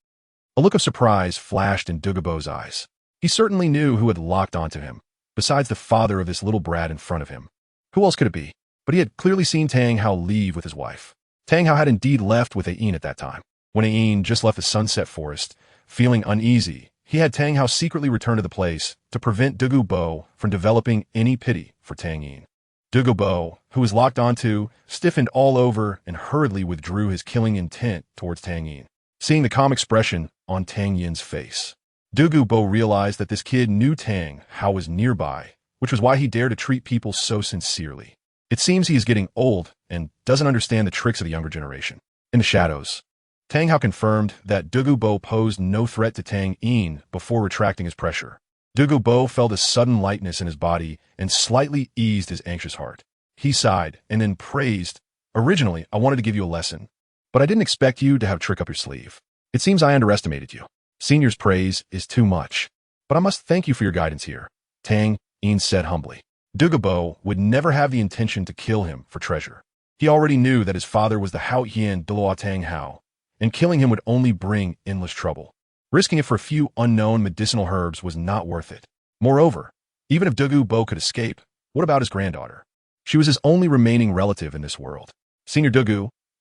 A look of surprise flashed in Bo's eyes. He certainly knew who had locked onto him, besides the father of this little brat in front of him. Who else could it be? But he had clearly seen Tang Hao leave with his wife. Tang Hao had indeed left with Ayin at that time. When Ayin just left the Sunset Forest, feeling uneasy, he had Tang Hao secretly return to the place to prevent Bo from developing any pity for Tang Yin. Bo, who was locked onto, stiffened all over and hurriedly withdrew his killing intent towards Tang Yin. Seeing the calm expression on Tang Yin's face, Bo realized that this kid knew Tang Hao was nearby, which was why he dared to treat people so sincerely. It seems he is getting old and doesn't understand the tricks of the younger generation. In the shadows, Tang Hao confirmed that Bo posed no threat to Tang Yin before retracting his pressure. Bo felt a sudden lightness in his body and slightly eased his anxious heart. He sighed and then praised, "Originally, I wanted to give you a lesson, but I didn't expect you to have a trick up your sleeve. It seems I underestimated you. Senior's praise is too much, but I must thank you for your guidance here," Tang Yin said humbly. Bo would never have the intention to kill him for treasure. He already knew that his father was the Haotian Douluo Tang Hao, and killing him would only bring endless trouble. Risking it for a few unknown medicinal herbs was not worth it. Moreover, even if Bo could escape, what about his granddaughter? She was his only remaining relative in this world. "Senior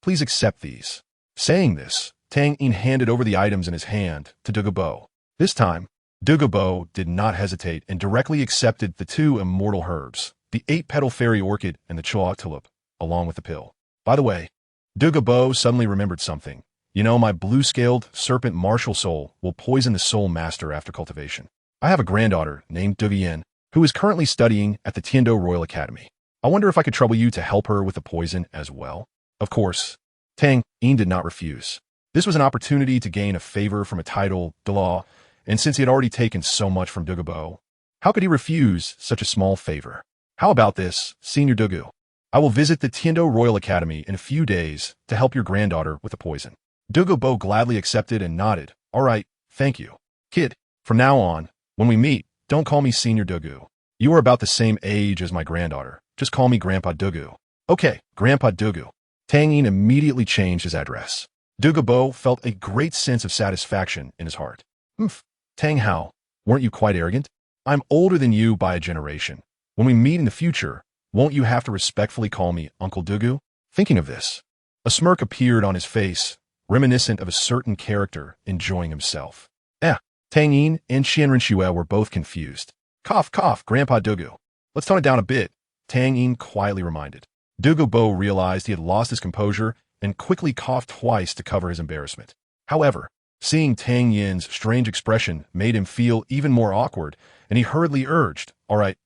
please accept these." Saying this, Tang Yin handed over the items in his hand to Bo. This time, Bo did not hesitate and directly accepted the two immortal herbs, the 8-petal fairy orchid and the chua tulip, along with the pill. By the way, Bo suddenly remembered something. "You know, my blue-scaled serpent martial soul will poison the soul master after cultivation. I have a granddaughter named Yin who is currently studying at the Tiando Royal Academy. I wonder if I could trouble you to help her with the poison as well." Of course, Tang Yin did not refuse. This was an opportunity to gain a favor from a title, Dalu, and since he had already taken so much from Bo, how could he refuse such a small favor? "How about this, Senior I will visit the Tiando Royal Academy in a few days to help your granddaughter with the poison." Bo gladly accepted and nodded. "All right, thank you. Kid, from now on, when we meet, don't call me Senior You are about the same age as my granddaughter. Just call me Grandpa "Okay, Grandpa Tang Yin immediately changed his address. Bo felt a great sense of satisfaction in his heart. Tang Hao, weren't you quite arrogant? I'm older than you by a generation. When we meet in the future, won't you have to respectfully call me Uncle Thinking of this, a smirk appeared on his face, reminiscent of a certain character enjoying himself. Tang Yin and Xian Renxue were both confused. Cough, Grandpa Let's tone it down a bit, Tang Yin quietly reminded. Bo realized he had lost his composure and quickly coughed twice to cover his embarrassment. However, seeing Tang Yin's strange expression made him feel even more awkward, and he hurriedly urged, All right,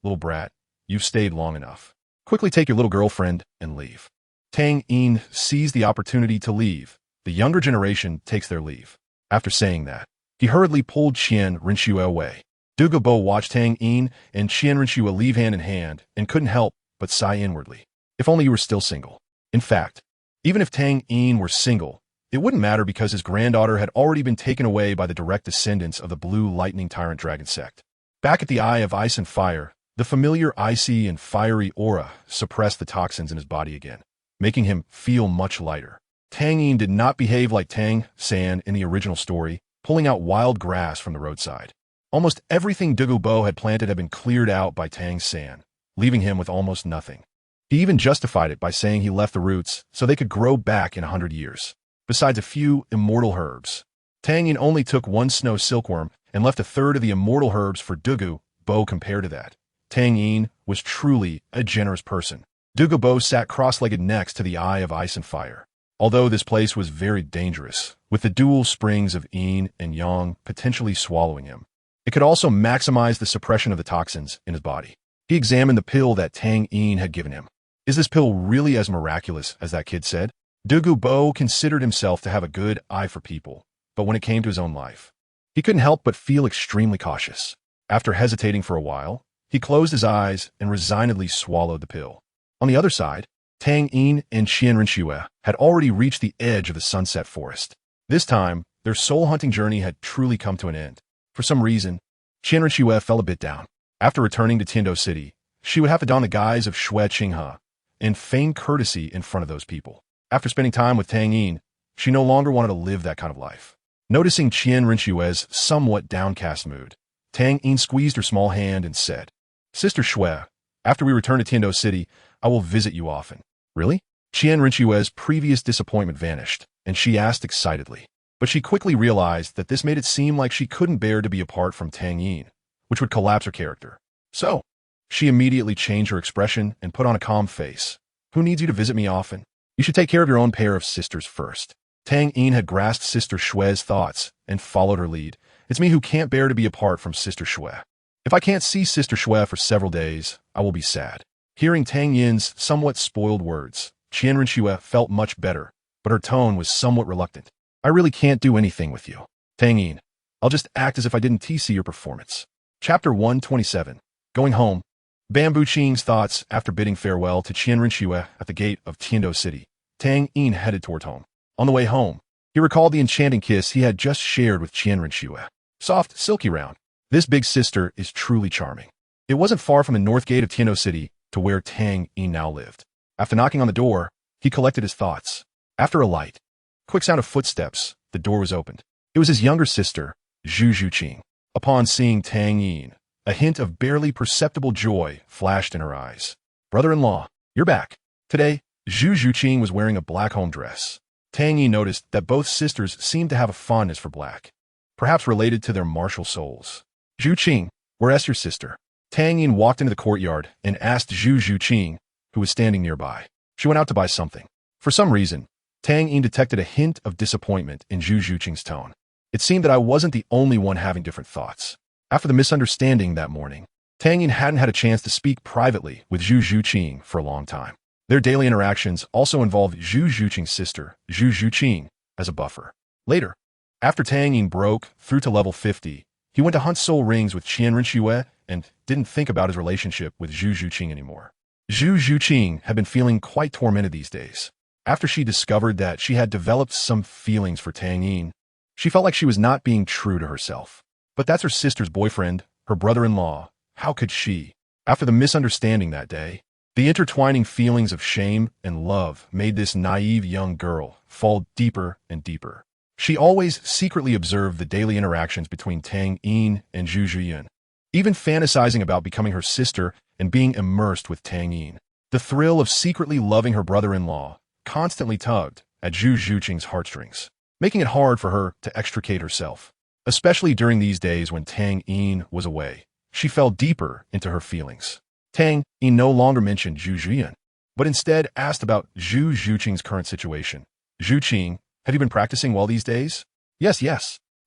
little brat, you've stayed long enough. Quickly take your little girlfriend and leave." Tang Yin seized the opportunity to leave. The younger generation takes their leave. After saying that, he hurriedly pulled Xian Renxue away. Bo watched Tang Yin and Xian Renxue leave hand in hand and couldn't help but sigh inwardly. If only he were still single. In fact, even if Tang Yin were single, it wouldn't matter because his granddaughter had already been taken away by the direct descendants of the Blue Lightning Tyrant Dragon sect. Back at the Eye of Ice and Fire, the familiar icy and fiery aura suppressed the toxins in his body again, making him feel much lighter. Tang Yin did not behave like Tang San in the original story, pulling out wild grass from the roadside. Almost everything Bo had planted had been cleared out by Tang San, leaving him with almost nothing. He even justified it by saying he left the roots so they could grow back in 100 years. Besides a few immortal herbs, Tang Yin only took one snow silkworm and left a third of the immortal herbs for Douluo Bo. Compared to that, Tang Yin was truly a generous person. Douluo Bo sat cross-legged next to the Eye of Ice and Fire. Although this place was very dangerous, with the dual springs of yin and yang potentially swallowing him, it could also maximize the suppression of the toxins in his body. He examined the pill that Tang Yin had given him. Is this pill really as miraculous as that kid said? Douluo Bo considered himself to have a good eye for people, but when it came to his own life, he couldn't help but feel extremely cautious. After hesitating for a while, he closed his eyes and resignedly swallowed the pill. On the other side, Tang Yin and Qianrenxue had already reached the edge of the Sunset Forest. This time, their soul-hunting journey had truly come to an end. For some reason, Qianrenxue fell a bit down. After returning to Tiando City, she would have to don the guise of Xue Qinghe and feign courtesy in front of those people. After spending time with Tang Yin, she no longer wanted to live that kind of life. Noticing Qianrenxue's somewhat downcast mood, Tang Yin squeezed her small hand and said, "Sister Xue, after we return to Tiando City, I will visit you often." Really? Qianrenxue's previous disappointment vanished, and she asked excitedly. But she quickly realized that this made it seem like she couldn't bear to be apart from Tang Yin, which would collapse her character. So, she immediately changed her expression and put on a calm face. "Who needs you to visit me often? You should take care of your own pair of sisters first." Tang Yin had grasped Sister Xue's thoughts and followed her lead. "It's me who can't bear to be apart from Sister Xue. If I can't see Sister Xue for several days, I will be sad." Hearing Tang Yin's somewhat spoiled words, Qianrenxue felt much better, but her tone was somewhat reluctant. "I really can't do anything with you, Tang Yin. I'll just act as if I didn't see your performance." Chapter 127. Going Home. Bamboo Qing's thoughts after bidding farewell to Qianrenxue at the gate of Tiando City. Tang Yin headed toward home. On the way home, he recalled the enchanting kiss he had just shared with Qianrenxue. Soft, silky round. This big sister is truly charming. It wasn't far from the north gate of Tiando City to where Tang Yin now lived. After knocking on the door, he collected his thoughts. After a light, quick sound of footsteps, the door was opened. It was his younger sister, Zhu Zhuqing. Upon seeing Tang Yin, a hint of barely perceptible joy flashed in her eyes. "Brother-in-law, you're back." Today, Zhu Zhuqing was wearing a black home dress. Tang Yin noticed that both sisters seemed to have a fondness for black, perhaps related to their martial souls. "Zhuqing, where's your sister?" Tang Yin walked into the courtyard and asked Zhu Zhuqing, who was standing nearby. "She went out to buy something." For some reason, Tang Yin detected a hint of disappointment in Zhu Zhuqing's tone. It seemed that I wasn't the only one having different thoughts. After the misunderstanding that morning, Tang Yin hadn't had a chance to speak privately with Zhu Zhuqing for a long time. Their daily interactions also involved Zhu Zhuqing's sister, Zhu Zhuqing, as a buffer. Later, after Tang Yin broke through to level 50, he went to hunt soul rings with Qianrenxue and didn't think about his relationship with Zhu Zhuqing anymore. Zhu Zhuqing had been feeling quite tormented these days. After she discovered that she had developed some feelings for Tang Yin, she felt like she was not being true to herself. But that's her sister's boyfriend, her brother-in-law. How could she? After the misunderstanding that day, the intertwining feelings of shame and love made this naive young girl fall deeper and deeper. She always secretly observed the daily interactions between Tang Yin and Zhu Zhuyin, even fantasizing about becoming her sister and being immersed with Tang Yin. The thrill of secretly loving her brother-in-law constantly tugged at Zhu Zhuqing's heartstrings, making it hard for her to extricate herself. Especially during these days when Tang Yin was away, she fell deeper into her feelings. Tang Yin no longer mentioned Zhu Zhuyin, but instead asked about Zhu Zhuqing's current situation. "Zhuqing, have you been practicing well these days?" Yes.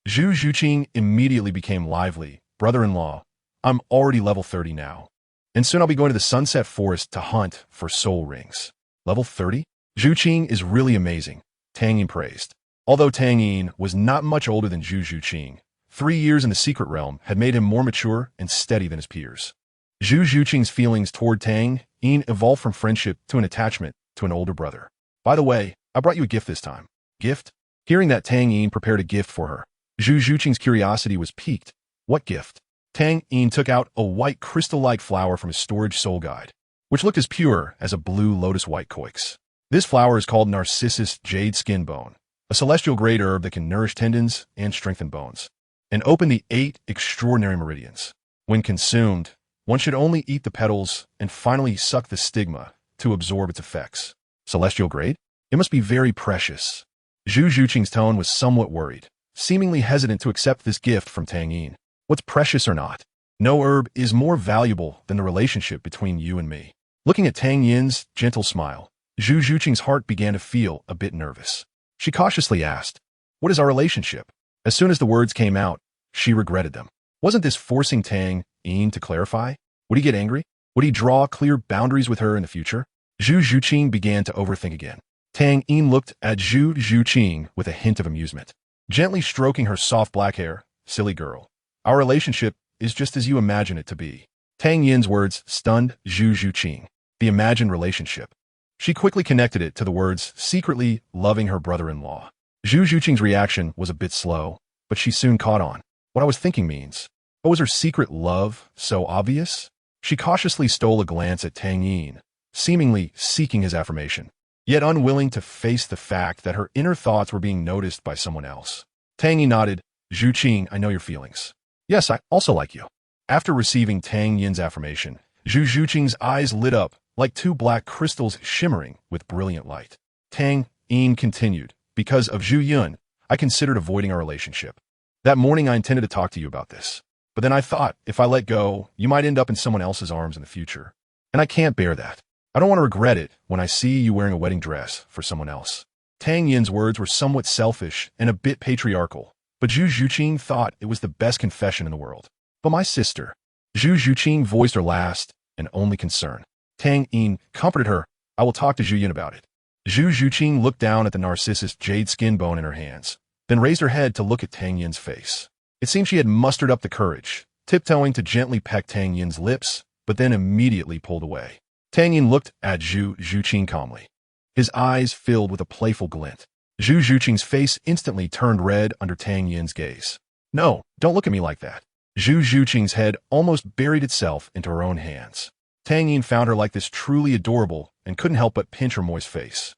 Zhu Zhuqing immediately became lively. "Brother-in-law, I'm already level 30 now, and soon I'll be going to the Sunset Forest to hunt for soul rings." Level 30? Zhuqing is really amazing, Tang Yin praised. Although Tang Yin was not much older than Zhu Zhuqing, 3 years in the secret realm had made him more mature and steady than his peers. Zhu Zhuqing's feelings toward Tang Yin evolved from friendship to an attachment to an older brother. "By the way, I brought you a gift this time." "Gift?" Hearing that Tang Yin prepared a gift for her, Zhu Zhuqing's curiosity was piqued. "What gift?" Tang Yin took out a white crystal-like flower from his storage soul guide, which looked as pure as a blue lotus-white coix. This flower is called Narcissus Jade Skin Bone, a celestial-grade herb that can nourish tendons and strengthen bones, and open the 8 extraordinary meridians. When consumed, one should only eat the petals and finally suck the stigma to absorb its effects. Celestial grade? It must be very precious. Zhu Zhuqing's tone was somewhat worried, seemingly hesitant to accept this gift from Tang Yin. What's precious or not? No herb is more valuable than the relationship between you and me. Looking at Tang Yin's gentle smile, Zhu Zhuqing's heart began to feel a bit nervous. She cautiously asked, "What is our relationship?" As soon as the words came out, she regretted them. Wasn't this forcing Tang Yin to clarify? Would he get angry? Would he draw clear boundaries with her in the future? Zhu Zhuqing began to overthink again. Tang Yin looked at Zhu Zhuqing with a hint of amusement, gently stroking her soft black hair. "Silly girl. Our relationship is just as you imagine it to be." Tang Yin's words stunned Zhu Zhuqing. The imagined relationship. She quickly connected it to the words secretly loving her brother-in-law. Zhu Zhuqing's reaction was a bit slow, but she soon caught on. What I was thinking means. But was her secret love so obvious? She cautiously stole a glance at Tang Yin, seemingly seeking his affirmation, yet unwilling to face the fact that her inner thoughts were being noticed by someone else. Tang Yin nodded. "Zhuqing, I know your feelings. Yes, I also like you." After receiving Tang Yin's affirmation, Zhu Zhuqing's eyes lit up like two black crystals shimmering with brilliant light. Tang Yin continued, "Because of Zhu Yun, I considered avoiding our relationship. That morning I intended to talk to you about this. But then I thought, if I let go, you might end up in someone else's arms in the future. And I can't bear that. I don't want to regret it when I see you wearing a wedding dress for someone else." Tang Yin's words were somewhat selfish and a bit patriarchal, but Zhu Zhuqing thought it was the best confession in the world. "But my sister." Zhu Zhuqing voiced her last and only concern. Tang Yin comforted her. "I will talk to Zhu Yun about it." Zhu Zhuqing looked down at the narcissus jade skin bone in her hands, then raised her head to look at Tang Yin's face. It seemed she had mustered up the courage, tiptoeing to gently peck Tang Yin's lips, but then immediately pulled away. Tang Yin looked at Zhu Zhuqing calmly. His eyes filled with a playful glint. Zhu Zhuqing's face instantly turned red under Tang Yin's gaze. "No, don't look at me like that." Zhu Zhuqing's head almost buried itself into her own hands. Tang Yin found her like this truly adorable and couldn't help but pinch her moist face.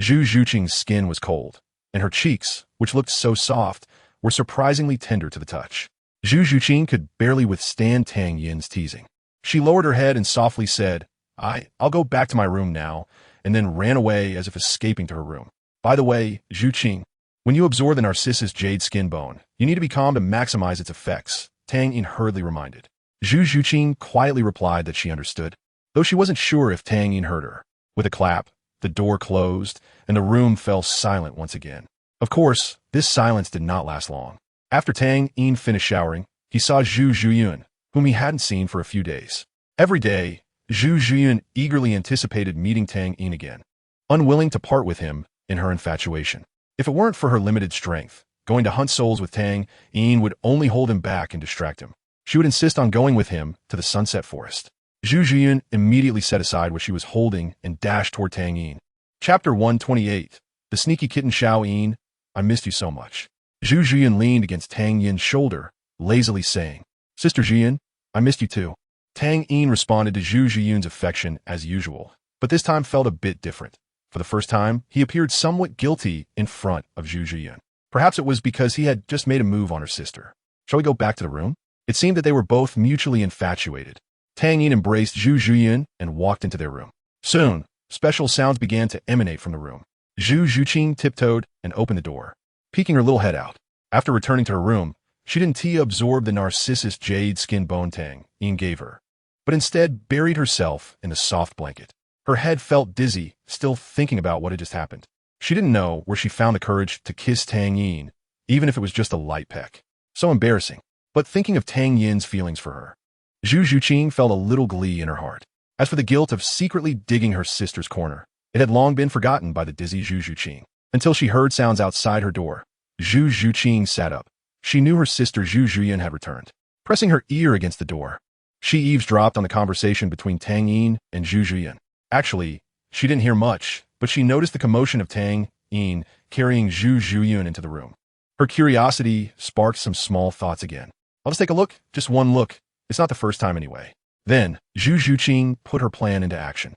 Zhu Zhuqing's skin was cold, and her cheeks, which looked so soft, were surprisingly tender to the touch. Zhu Zhuqing could barely withstand Tang Yin's teasing. She lowered her head and softly said, I'll go back to my room now," and then ran away as if escaping to her room. "By the way, Zhuqing, when you absorb the narcissus jade skin bone, you need to be calm to maximize its effects," Tang Yin hurriedly reminded. Zhu Zhuqing quietly replied that she understood, though she wasn't sure if Tang Yin heard her. With a clap, the door closed, and the room fell silent once again. Of course, this silence did not last long. After Tang Yin finished showering, he saw Zhu Zhuyun, whom he hadn't seen for a few days. Every day, Zhu Zhuyun eagerly anticipated meeting Tang Yin again, unwilling to part with him in her infatuation. If it weren't for her limited strength, going to hunt souls with Tang Yin would only hold him back and distract him. She would insist on going with him to the sunset forest. Zhu Zhuyun immediately set aside what she was holding and dashed toward Tang Yin. Chapter 128. The Sneaky Kitten Xiao Yin, I missed you so much. Zhu Zhuyun leaned against Tang Yin's shoulder, lazily saying, "Sister Zhuyun, I missed you too." Tang Yin responded to Zhu Zhuyun's affection as usual, but this time felt a bit different. For the first time, he appeared somewhat guilty in front of Zhu Zhuyun. Perhaps it was because he had just made a move on her sister. Shall we go back to the room? It seemed that they were both mutually infatuated. Tang Yin embraced Zhu Zhuyun and walked into their room. Soon, special sounds began to emanate from the room. Zhu Zhuqing tiptoed and opened the door, peeking her little head out. After returning to her room, she didn't absorb the narcissus jade skin bone Tang Yin gave her, but instead buried herself in the soft blanket. Her head felt dizzy, still thinking about what had just happened. She didn't know where she found the courage to kiss Tang Yin, even if it was just a light peck. So embarrassing. But thinking of Tang Yin's feelings for her, Zhu Zhuqing felt a little glee in her heart. As for the guilt of secretly digging her sister's corner, it had long been forgotten by the dizzy Zhu Zhuqing, until she heard sounds outside her door. Zhu Zhuqing sat up. She knew her sister Zhu Zhuyan had returned. Pressing her ear against the door, she eavesdropped on the conversation between Tang Yin and Zhu Zhuyan. Actually, she didn't hear much, but she noticed the commotion of Tang Yin carrying Zhu Zhuyan into the room. Her curiosity sparked some small thoughts again. "I'll just take a look, just one look. It's not the first time anyway." Then, Zhu Zhuqing put her plan into action.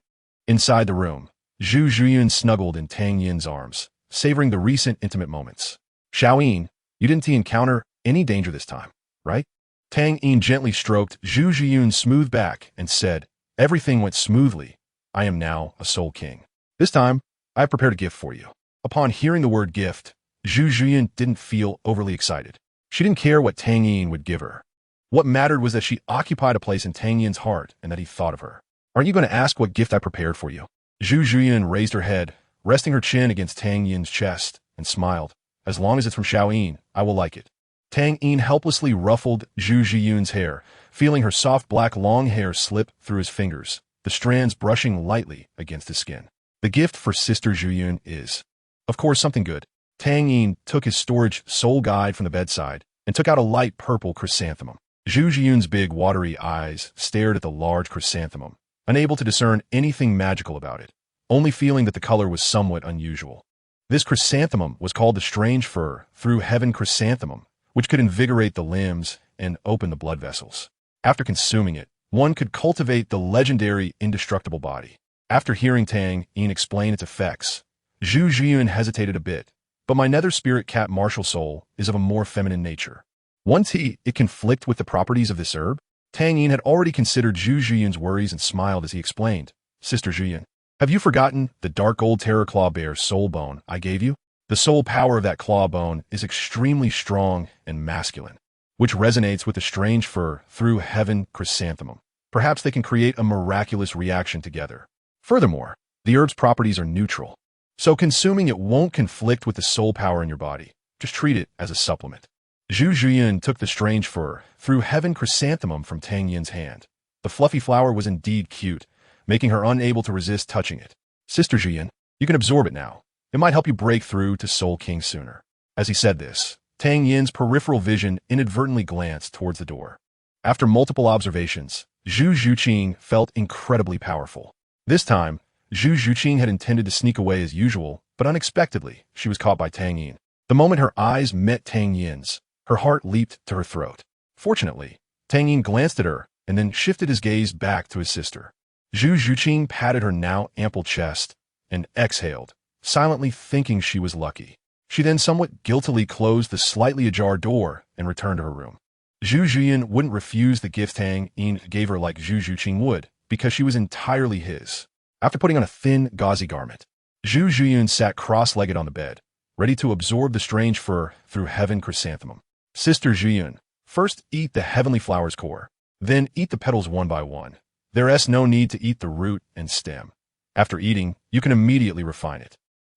Inside the room, Zhu Zhuyan snuggled in Tang Yin's arms, savoring the recent intimate moments. "Xiao Yin, you didn't encounter any danger this time, right?" Tang Yin gently stroked Zhu Zhuyan's smooth back and said, "Everything went smoothly. I am now a Soul King. This time, I have prepared a gift for you. Upon hearing the word gift, Zhu Zhuyan didn't feel overly excited. She didn't care what Tang Yin would give her. What mattered was that she occupied a place in Tang Yin's heart and that he thought of her. Aren't you going to ask what gift I prepared for you? Zhu Zhuyan raised her head, resting her chin against Tang Yin's chest, and smiled. As long as it's from Xiaoyin, I will like it. Tang Yin helplessly ruffled Zhu Zhuyun's hair, feeling her soft black long hair slip through his fingers, the strands brushing lightly against his skin. The gift for Sister Zhuyun is, of course, something good. Tang Yin took his storage soul guide from the bedside and took out a light purple chrysanthemum. Zhu Zhuyun's big, watery eyes stared at the large chrysanthemum, unable to discern anything magical about it, only feeling that the color was somewhat unusual. This chrysanthemum was called the Strange Fur Through Heaven Chrysanthemum, which could invigorate the limbs and open the blood vessels. After consuming it, one could cultivate the legendary indestructible body. After hearing Tang Yin explain its effects, Zhu Zhuyun hesitated a bit, but my nether spirit cat martial soul is of a more feminine nature. Won't it conflict with the properties of this herb? Tang Yin had already considered Zhu Zhuyun's worries and smiled as he explained. Sister Zhuyun, have you forgotten the dark gold terror claw bear soul bone I gave you? The soul power of that claw bone is extremely strong and masculine, which resonates with the Strange Fur Through Heaven chrysanthemum. Perhaps they can create a miraculous reaction together. Furthermore, the herb's properties are neutral, so consuming it won't conflict with the soul power in your body. Just treat it as a supplement. Zhu Zhuyan took the Strange Fur Through Heaven chrysanthemum from Tang Yin's hand. The fluffy flower was indeed cute, making her unable to resist touching it. Sister Zhuyan, you can absorb it now. It might help you break through to Soul King sooner. As he said this, Tang Yin's peripheral vision inadvertently glanced towards the door. After multiple observations, Zhu Zhuqing felt incredibly powerful. This time, Zhu Zhuqing had intended to sneak away as usual, but unexpectedly, she was caught by Tang Yin. The moment her eyes met Tang Yin's, her heart leaped to her throat. Fortunately, Tang Yin glanced at her and then shifted his gaze back to his sister. Zhu Zhuqing patted her now ample chest and exhaled, silently thinking she was lucky. She then somewhat guiltily closed the slightly ajar door and returned to her room. Zhu Zhuyan wouldn't refuse the gift Tang Yin gave her like Zhu Zhuqing would, because she was entirely his. After putting on a thin, gauzy garment, Zhu Zhuyan sat cross-legged on the bed, ready to absorb the Strange Fur Through Heaven chrysanthemum. Sister Zhuyan, first eat the heavenly flower's core, then eat the petals one by one. There is no need to eat the root and stem. After eating, you can immediately refine it.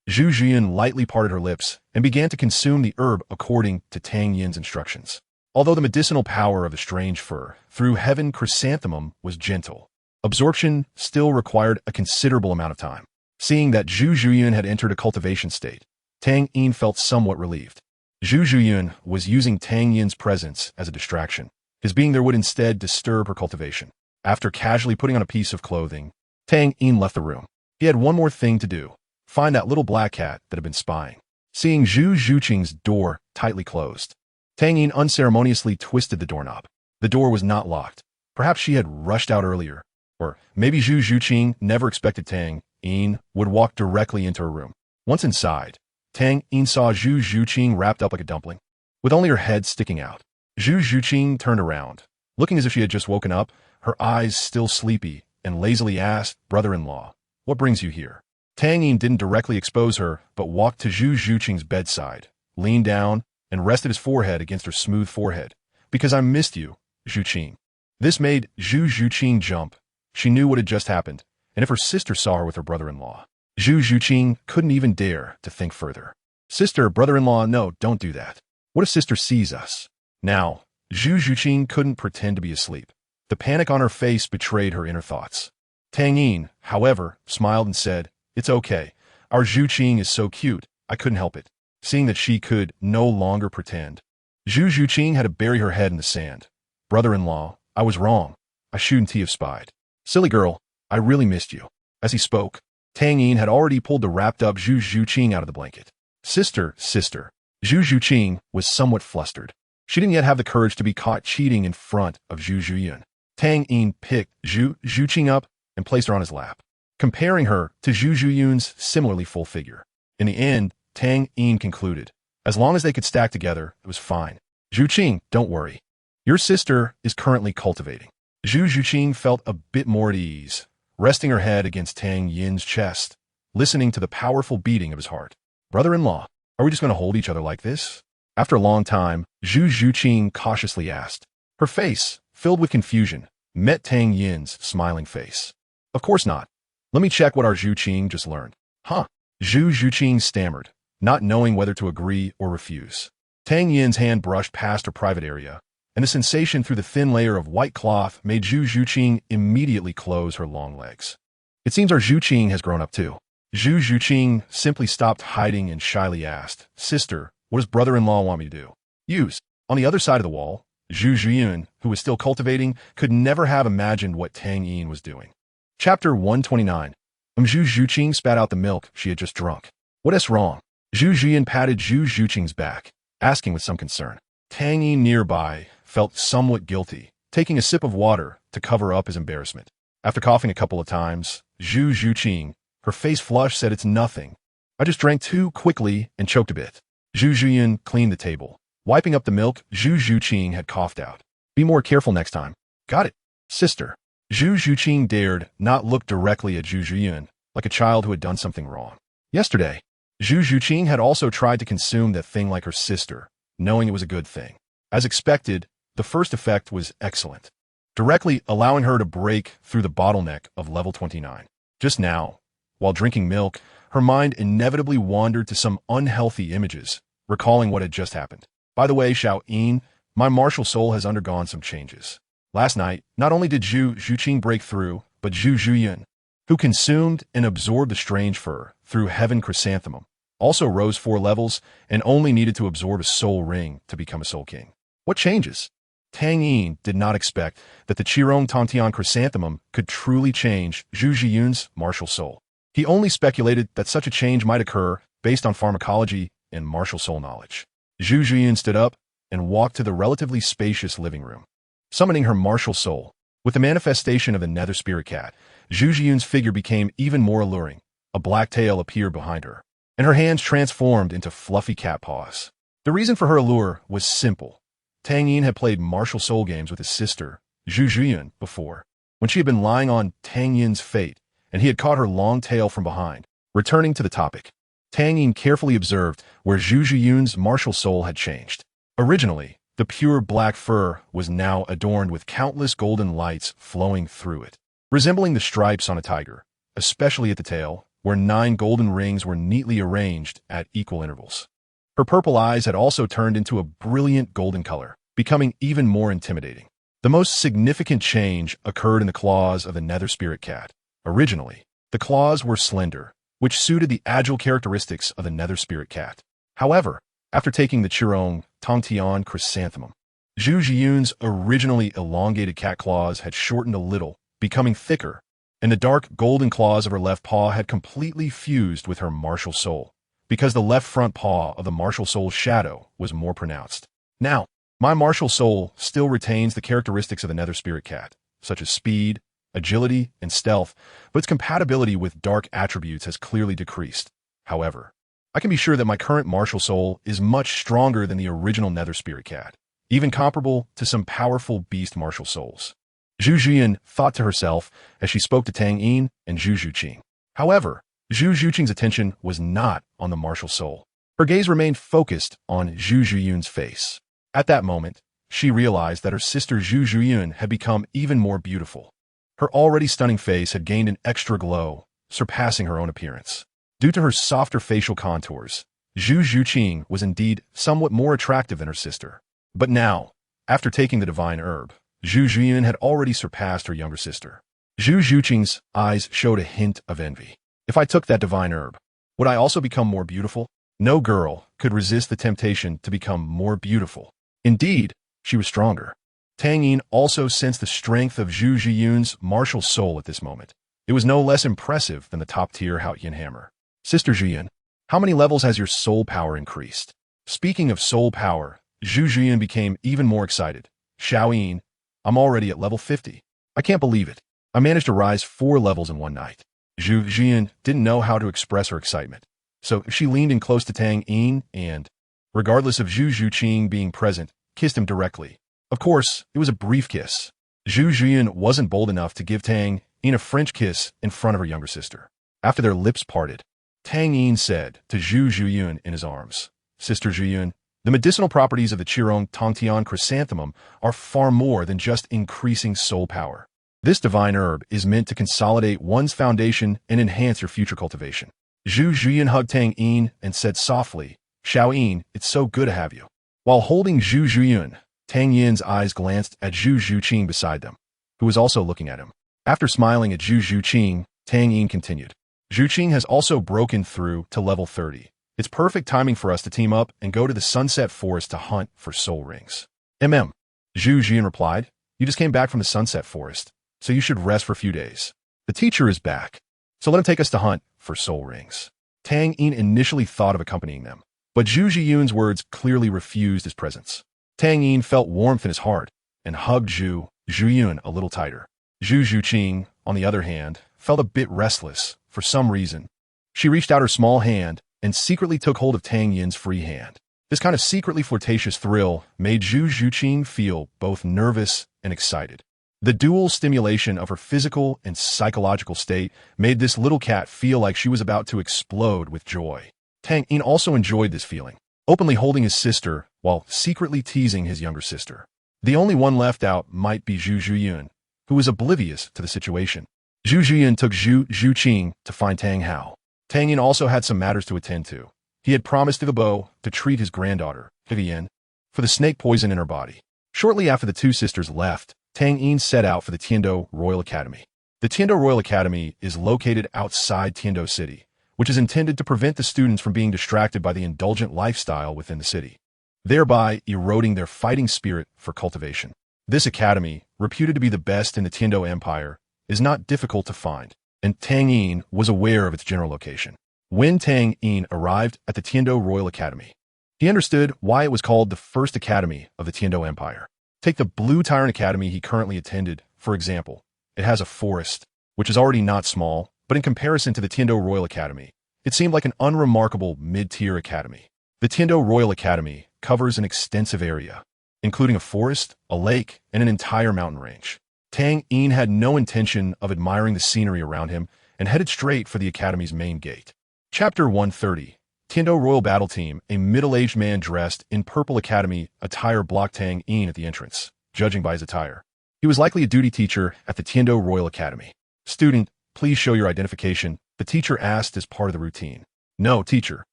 Zhu Zhuyan lightly parted her lips and began to consume the herb according to Tang Yin's instructions. Although the medicinal power of the Strange Fur Through Heaven chrysanthemum was gentle, absorption still required a considerable amount of time. Seeing that Zhu Zhuyan had entered a cultivation state, Tang Yin felt somewhat relieved. Zhu Zhuyan was using Tang Yin's presence as a distraction. His being there would instead disturb her cultivation. After casually putting on a piece of clothing, Tang Yin left the room. He had one more thing to do: find that little black cat that had been spying. Seeing Zhu Zhuqing's door tightly closed, Tang Yin unceremoniously twisted the doorknob. The door was not locked. Perhaps she had rushed out earlier, or maybe Zhu Zhuqing never expected Tang Yin would walk directly into her room. Once inside, Tang Yin saw Zhu Zhuqing wrapped up like a dumpling, with only her head sticking out. Zhu Zhuqing turned around, looking as if she had just woken up, her eyes still sleepy, and lazily asked, "Brother-in-law, what brings you here?" Tang Yin didn't directly expose her, but walked to Zhu Zhuqing's bedside, leaned down, and rested his forehead against her smooth forehead. "Because I missed you, Zhuqing." This made Zhu Zhuqing jump. She knew what had just happened, and if her sister saw her with her brother-in-law, Zhu Zhuqing couldn't even dare to think further. "Sister, brother-in-law, no, don't do that. What if sister sees us?" Now, Zhu Zhuqing couldn't pretend to be asleep. The panic on her face betrayed her inner thoughts. Tang Yin, however, smiled and said, "It's okay. Our Zhuqing is so cute, I couldn't help it." Seeing that she could no longer pretend, Zhu Zhuqing had to bury her head in the sand. "Brother-in-law, I was wrong. I shouldn't have spied. Silly girl, I really missed you." As he spoke, Tang Yin had already pulled the wrapped-up Zhu Zhuqing out of the blanket. Sister. Zhu Zhuqing was somewhat flustered. She didn't yet have the courage to be caught cheating in front of Zhu Zhuyan. Tang Yin picked Zhu Zhuqing up and placed her on his lap, comparing her to Zhu Zhuyan's similarly full figure. In the end, Tang Yin concluded, as long as they could stack together, it was fine. "Zhuqing, don't worry. Your sister is currently cultivating." Zhu Zhuqing felt a bit more at ease, resting her head against Tang Yin's chest, listening to the powerful beating of his heart. Brother-in-law, are we just going to hold each other like this? After a long time, Zhu Zhuqing cautiously asked. Her face, filled with confusion, met Tang Yin's smiling face. Of course not. Let me check what our Zhuqing just learned. Huh? Zhu Zhuqing stammered, not knowing whether to agree or refuse. Tang Yin's hand brushed past her private area, and the sensation through the thin layer of white cloth made Zhu Zhuqing immediately close her long legs. It seems our Zhuqing has grown up too. Zhu Zhuqing simply stopped hiding and shyly asked, Sister, what does brother-in-law want me to do? Use. On the other side of the wall, Zhu Zhiyun, who was still cultivating, could never have imagined what Tang Yin was doing. Chapter 129. Zhu Zhuqing spat out the milk she had just drunk. What is wrong? Zhu Zhiyun patted Zhu Zhuqing's back, asking with some concern. Tang Yin nearby felt somewhat guilty, taking a sip of water to cover up his embarrassment. After coughing a couple of times, Zhu Zhuqing, her face flushed, said, It's nothing. I just drank too quickly and choked a bit. Zhu Zhiyun cleaned the table. Wiping up the milk, Zhu Zhuqing had coughed out. Be more careful next time. Got it, sister. Zhu Zhuqing dared not look directly at Zhu Zhiyun, like a child who had done something wrong. Yesterday, Zhu Zhuqing had also tried to consume that thing like her sister, knowing it was a good thing. As expected, the first effect was excellent, directly allowing her to break through the bottleneck of level 29. Just now, while drinking milk, her mind inevitably wandered to some unhealthy images, recalling what had just happened. By the way, Xiao Yin, my martial soul has undergone some changes. Last night, not only did Zhu Zhuqing break through, but Zhu Zhiyun, who consumed and absorbed the strange fur through Heaven Chrysanthemum, also rose 4 levels and only needed to absorb a soul ring to become a soul king. What changes? Tang Yin did not expect that the Qirong Tongtian Chrysanthemum could truly change Zhu Zhiyun's martial soul. He only speculated that such a change might occur based on pharmacology and martial soul knowledge. Zhu Zhiyun stood up and walked to the relatively spacious living room, summoning her martial soul. With the manifestation of the nether spirit cat, Zhu Zhiyun's figure became even more alluring. A black tail appeared behind her, and her hands transformed into fluffy cat paws. The reason for her allure was simple. Tang Yin had played martial soul games with his sister, Zhu Zhiyun, before, when she had been lying on Tang Yin's fate, and he had caught her long tail from behind. Returning to the topic, Tang Yin carefully observed where Zhu Zhiyun's martial soul had changed. Originally, the pure black fur was now adorned with countless golden lights flowing through it, resembling the stripes on a tiger, especially at the tail, where 9 golden rings were neatly arranged at equal intervals. Her purple eyes had also turned into a brilliant golden color, becoming even more intimidating. The most significant change occurred in the claws of the nether spirit cat. Originally, the claws were slender, which suited the agile characteristics of the nether spirit cat. However, after taking the Qirong Tongtian Chrysanthemum, Zhu Zhiyun's originally elongated cat claws had shortened a little, becoming thicker, and the dark golden claws of her left paw had completely fused with her martial soul, because the left front paw of the martial soul's shadow was more pronounced. Now, my martial soul still retains the characteristics of the nether spirit cat, such as speed, agility, and stealth, but its compatibility with dark attributes has clearly decreased. However, I can be sure that my current martial soul is much stronger than the original nether spirit cat, even comparable to some powerful beast martial souls. Zhu Zhiyun thought to herself as she spoke to Tang Yin and Zhu Zhuqing. However, Zhu Zhuqing's attention was not on the martial soul. Her gaze remained focused on Zhu Zhiyun's face. At that moment, she realized that her sister Zhu Zhiyun had become even more beautiful. Her already stunning face had gained an extra glow, surpassing her own appearance. Due to her softer facial contours, Zhu Zhuqing was indeed somewhat more attractive than her sister. But now, after taking the divine herb, Zhu Zhiyun had already surpassed her younger sister. Zhu Zhuqing's eyes showed a hint of envy. If I took that divine herb, would I also become more beautiful? No girl could resist the temptation to become more beautiful. Indeed, she was stronger. Tang Yin also sensed the strength of Zhu Zhiyun's martial soul at this moment. It was no less impressive than the top-tier Haotian hammer. Sister Zhiyun, how many levels has your soul power increased? Speaking of soul power, Zhu Zhiyun became even more excited. Xiao Yin, I'm already at level 50. I can't believe it. I managed to rise 4 levels in one night. Zhu Zhiyun didn't know how to express her excitement, so she leaned in close to Tang Yin and, regardless of Zhu Zhuqing being present, kissed him directly. Of course, it was a brief kiss. Zhu Zhiyun wasn't bold enough to give Tang in a French kiss in front of her younger sister. After their lips parted, Tang Yin said to Zhu Zhuyun in his arms, "Sister Zhuyun, the medicinal properties of the Qirong Tongtian chrysanthemum are far more than just increasing soul power. This divine herb is meant to consolidate one's foundation and enhance your future cultivation." Zhu Zhuyun hugged Tang Yin and said softly, "Xiao Yin, it's so good to have you." While holding Zhu Zhuyun, Tang Yin's eyes glanced at Zhu Zhuqing beside them, who was also looking at him. After smiling at Zhu Zhuqing, Tang Yin continued, "Zhuqing has also broken through to level 30. It's perfect timing for us to team up and go to the Sunset Forest to hunt for soul rings." Zhu Zhuqing replied, "You just came back from the Sunset Forest, so you should rest for a few days. The teacher is back, so let him take us to hunt for soul rings." Tang Yin initially thought of accompanying them, but Zhu Zhuyun's words clearly refused his presence. Tang Yin felt warmth in his heart and hugged Zhu Zhuyun a little tighter. Zhu Zhuqing, on the other hand, felt a bit restless for some reason. She reached out her small hand and secretly took hold of Tang Yin's free hand. This kind of secretly flirtatious thrill made Zhu Zhuqing feel both nervous and excited. The dual stimulation of her physical and psychological state made this little cat feel like she was about to explode with joy. Tang Yin also enjoyed this feeling, openly holding his sister while secretly teasing his younger sister. The only one left out might be Zhu Zhuyun, who was oblivious to the situation. Zhu Zhuyun took Zhu Zhuqing to find Tang Hao. Tang Yin also had some matters to attend to. He had promised Vibo to treat his granddaughter, Vivienne, for the snake poison in her body. Shortly after the two sisters left, Tang Yin set out for the Tiando Royal Academy. The Tiando Royal Academy is located outside Tiando City, which is intended to prevent the students from being distracted by the indulgent lifestyle within the city, thereby eroding their fighting spirit for cultivation. This academy, reputed to be the best in the Tiando Empire, is not difficult to find, and Tang Yin was aware of its general location. When Tang Yin arrived at the Tiando Royal Academy, he understood why it was called the first academy of the Tiando Empire. Take the Blue Tyrant Academy he currently attended, for example. It has a forest, which is already not small, but in comparison to the Tiando Royal Academy, it seemed like an unremarkable mid-tier academy. The Tiando Royal Academy covers an extensive area, including a forest, a lake, and an entire mountain range. Tang Yin had no intention of admiring the scenery around him and headed straight for the academy's main gate. Chapter 130. Tiando Royal Battle Team. A middle-aged man dressed in purple academy attire blocked Tang Yin at the entrance, judging by his attire. He was likely a duty teacher at the Tiando Royal Academy. "Student, please show your identification," the teacher asked as part of the routine. "No, teacher.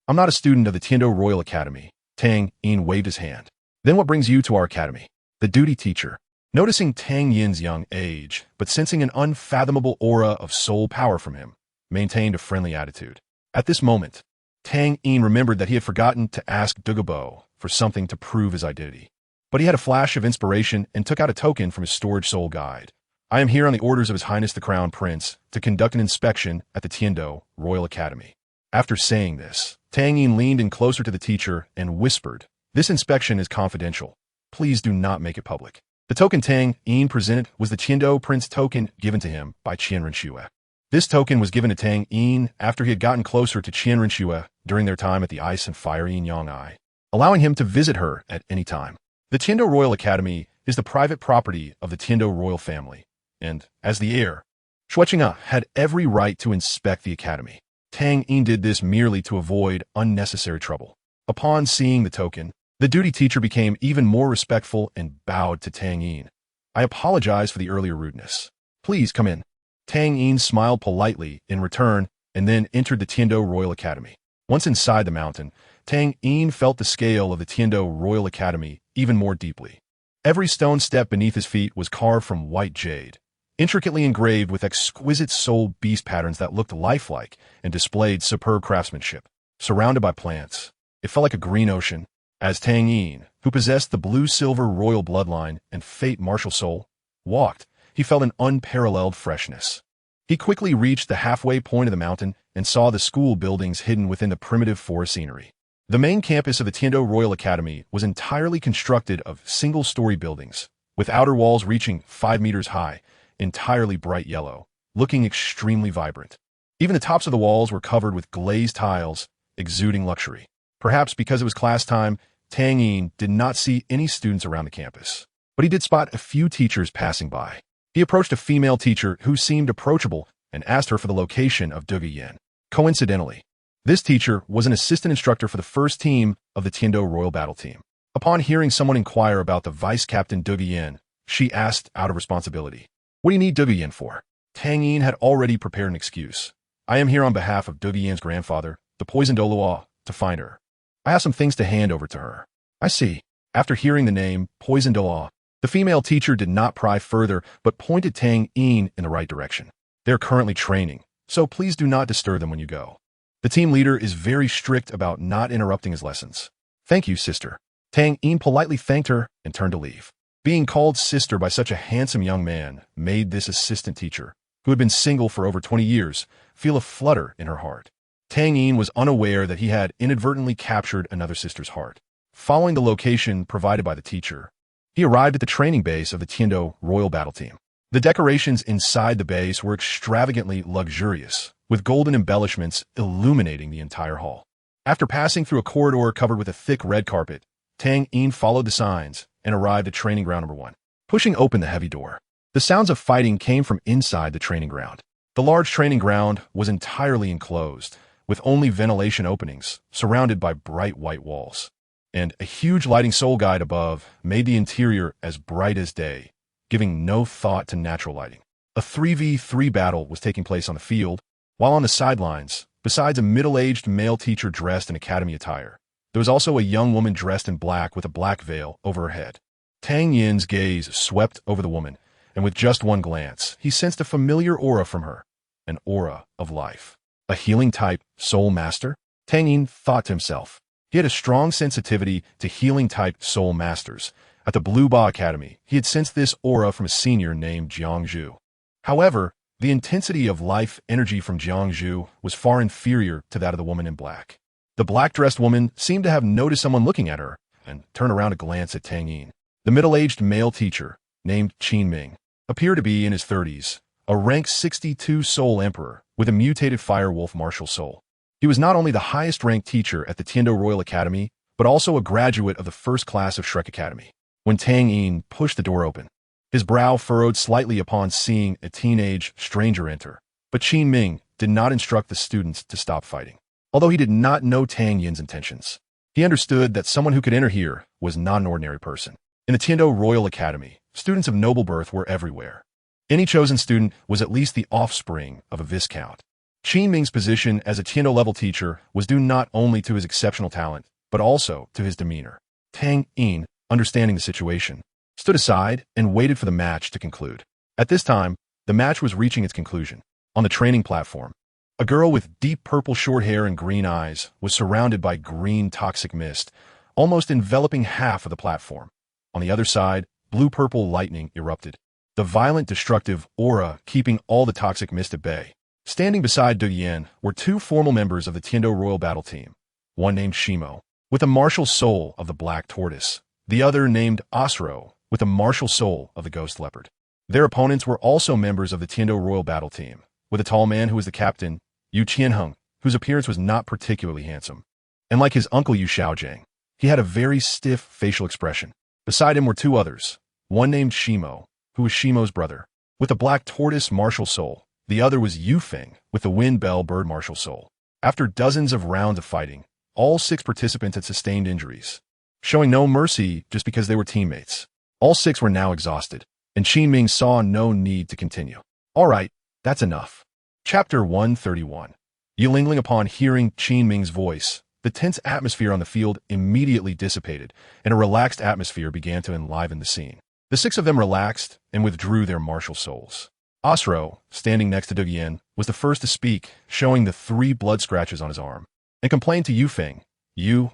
I'm not a student of the Tiando Royal Academy." Tang Yin waved his hand. "Then what brings you to our academy?" The duty teacher, noticing Tang Yin's young age, but sensing an unfathomable aura of soul power from him, maintained a friendly attitude. At this moment, Tang Yin remembered that he had forgotten to ask Dugabo for something to prove his identity. But he had a flash of inspiration and took out a token from his storage soul guide. "I am here on the orders of His Highness the Crown Prince to conduct an inspection at the Tiando Royal Academy." After saying this, Tang Yin leaned in closer to the teacher and whispered, "This inspection is confidential. Please do not make it public." The token Tang Yin presented was the Tiando Prince token given to him by Qian Renxue. This token was given to Tang Yin after he had gotten closer to Qian Renxue during their time at the Ice and Fire Yin Yang Eye, allowing him to visit her at any time. The Tiando Royal Academy is the private property of the Tiando royal family, and, as the heir, Shueqing'a had every right to inspect the academy. Tang Yin did this merely to avoid unnecessary trouble. Upon seeing the token, the duty teacher became even more respectful and bowed to Tang Yin. "I apologize for the earlier rudeness. Please come in." Tang Yin smiled politely in return and then entered the Tiando Royal Academy. Once inside the mountain, Tang Yin felt the scale of the Tiando Royal Academy even more deeply. Every stone step beneath his feet was carved from white jade, intricately engraved with exquisite soul beast patterns that looked lifelike and displayed superb craftsmanship. Surrounded by plants, it felt like a green ocean. As Tang Yin, who possessed the blue-silver royal bloodline and fate martial soul, walked, he felt an unparalleled freshness. He quickly reached the halfway point of the mountain and saw the school buildings hidden within the primitive forest scenery. The main campus of the Tiando Royal Academy was entirely constructed of single-story buildings, with outer walls reaching 5 meters high, entirely bright yellow, looking extremely vibrant. Even the tops of the walls were covered with glazed tiles, exuding luxury. Perhaps because it was class time, Tang Yin did not see any students around the campus, but he did spot a few teachers passing by. He approached a female teacher who seemed approachable and asked her for the location of Douluo. Coincidentally, this teacher was an assistant instructor for the first team of the Tiando Royal Battle Team. Upon hearing someone inquire about the Vice Captain Douluo, she asked out of responsibility, "What do you need Douluo for?" Tang Yin had already prepared an excuse. "I am here on behalf of Douluo's grandfather, the poisoned Douluo, to find her. I have some things to hand over to her." "I see." After hearing the name, poisoned Douluo, the female teacher did not pry further but pointed Tang Yin in the right direction. "They are currently training, so please do not disturb them when you go. The team leader is very strict about not interrupting his lessons." "Thank you, sister." Tang Yin politely thanked her and turned to leave. Being called sister by such a handsome young man made this assistant teacher, who had been single for over 20 years, feel a flutter in her heart. Tang Yin was unaware that he had inadvertently captured another sister's heart. Following the location provided by the teacher, he arrived at the training base of the Tiando Royal Battle Team. The decorations inside the base were extravagantly luxurious, with golden embellishments illuminating the entire hall. After passing through a corridor covered with a thick red carpet, Tang Yin followed the signs and arrived at training ground number 1. Pushing open the heavy door, the sounds of fighting came from inside the training ground. The large training ground was entirely enclosed, with only ventilation openings, surrounded by bright white walls. And a huge lighting soul guide above made the interior as bright as day, giving no thought to natural lighting. A 3v3 battle was taking place on the field, while on the sidelines, besides a middle-aged male teacher dressed in academy attire, there was also a young woman dressed in black with a black veil over her head. Tang Yin's gaze swept over the woman, and with just one glance, he sensed a familiar aura from her, an aura of life. A healing-type soul master? Tang Yin thought to himself. He had a strong sensitivity to healing-type soul masters. At the Blue Ba Academy, he had sensed this aura from a senior named Jiangzhu. However, the intensity of life energy from Jiangzhu was far inferior to that of the woman in black. The black-dressed woman seemed to have noticed someone looking at her and turned around to glance at Tang Yin. The middle-aged male teacher, named Qin Ming, appeared to be in his 30s, a rank 62 soul emperor with a mutated firewolf martial soul. He was not only the highest-ranked teacher at the Tiando Royal Academy, but also a graduate of the first class of Shrek Academy. When Tang Yin pushed the door open, his brow furrowed slightly upon seeing a teenage stranger enter. But Qin Ming did not instruct the students to stop fighting. Although he did not know Tang Yin's intentions, he understood that someone who could enter here was not an ordinary person. In the Tiando Royal Academy, students of noble birth were everywhere. Any chosen student was at least the offspring of a viscount. Qin Ming's position as a Tiando-level teacher was due not only to his exceptional talent, but also to his demeanor. Tang Yin, understanding the situation, stood aside and waited for the match to conclude. At this time, the match was reaching its conclusion. On the training platform, a girl with deep purple short hair and green eyes was surrounded by green toxic mist, almost enveloping half of the platform. On the other side, blue-purple lightning erupted, the violent destructive aura keeping all the toxic mist at bay. Standing beside Douluo were two formal members of the Tiando Royal Battle Team, one named Shimo, with a martial soul of the Black Tortoise, the other named Asro, with a martial soul of the Ghost Leopard. Their opponents were also members of the Tiando Royal Battle Team, with a tall man who was the captain, Yu Qianheng, whose appearance was not particularly handsome. And like his uncle Yu Xiaojiang, he had a very stiff facial expression. Beside him were two others, one named Shimo, who was Shimo's brother, with a Black Tortoise martial soul. The other was Yu Feng, with the Wind Bell Bird martial soul. After dozens of rounds of fighting, all 6 participants had sustained injuries, showing no mercy just because they were teammates. All 6 were now exhausted, and Qin Ming saw no need to continue. All right, that's enough. Chapter 131. Yilingling upon hearing Qin Ming's voice, the tense atmosphere on the field immediately dissipated, and a relaxed atmosphere began to enliven the scene. The 6 of them relaxed and withdrew their martial souls. Asro, standing next to Douluo, was the first to speak, showing the 3 blood scratches on his arm, and complained to Yu Feng. Yu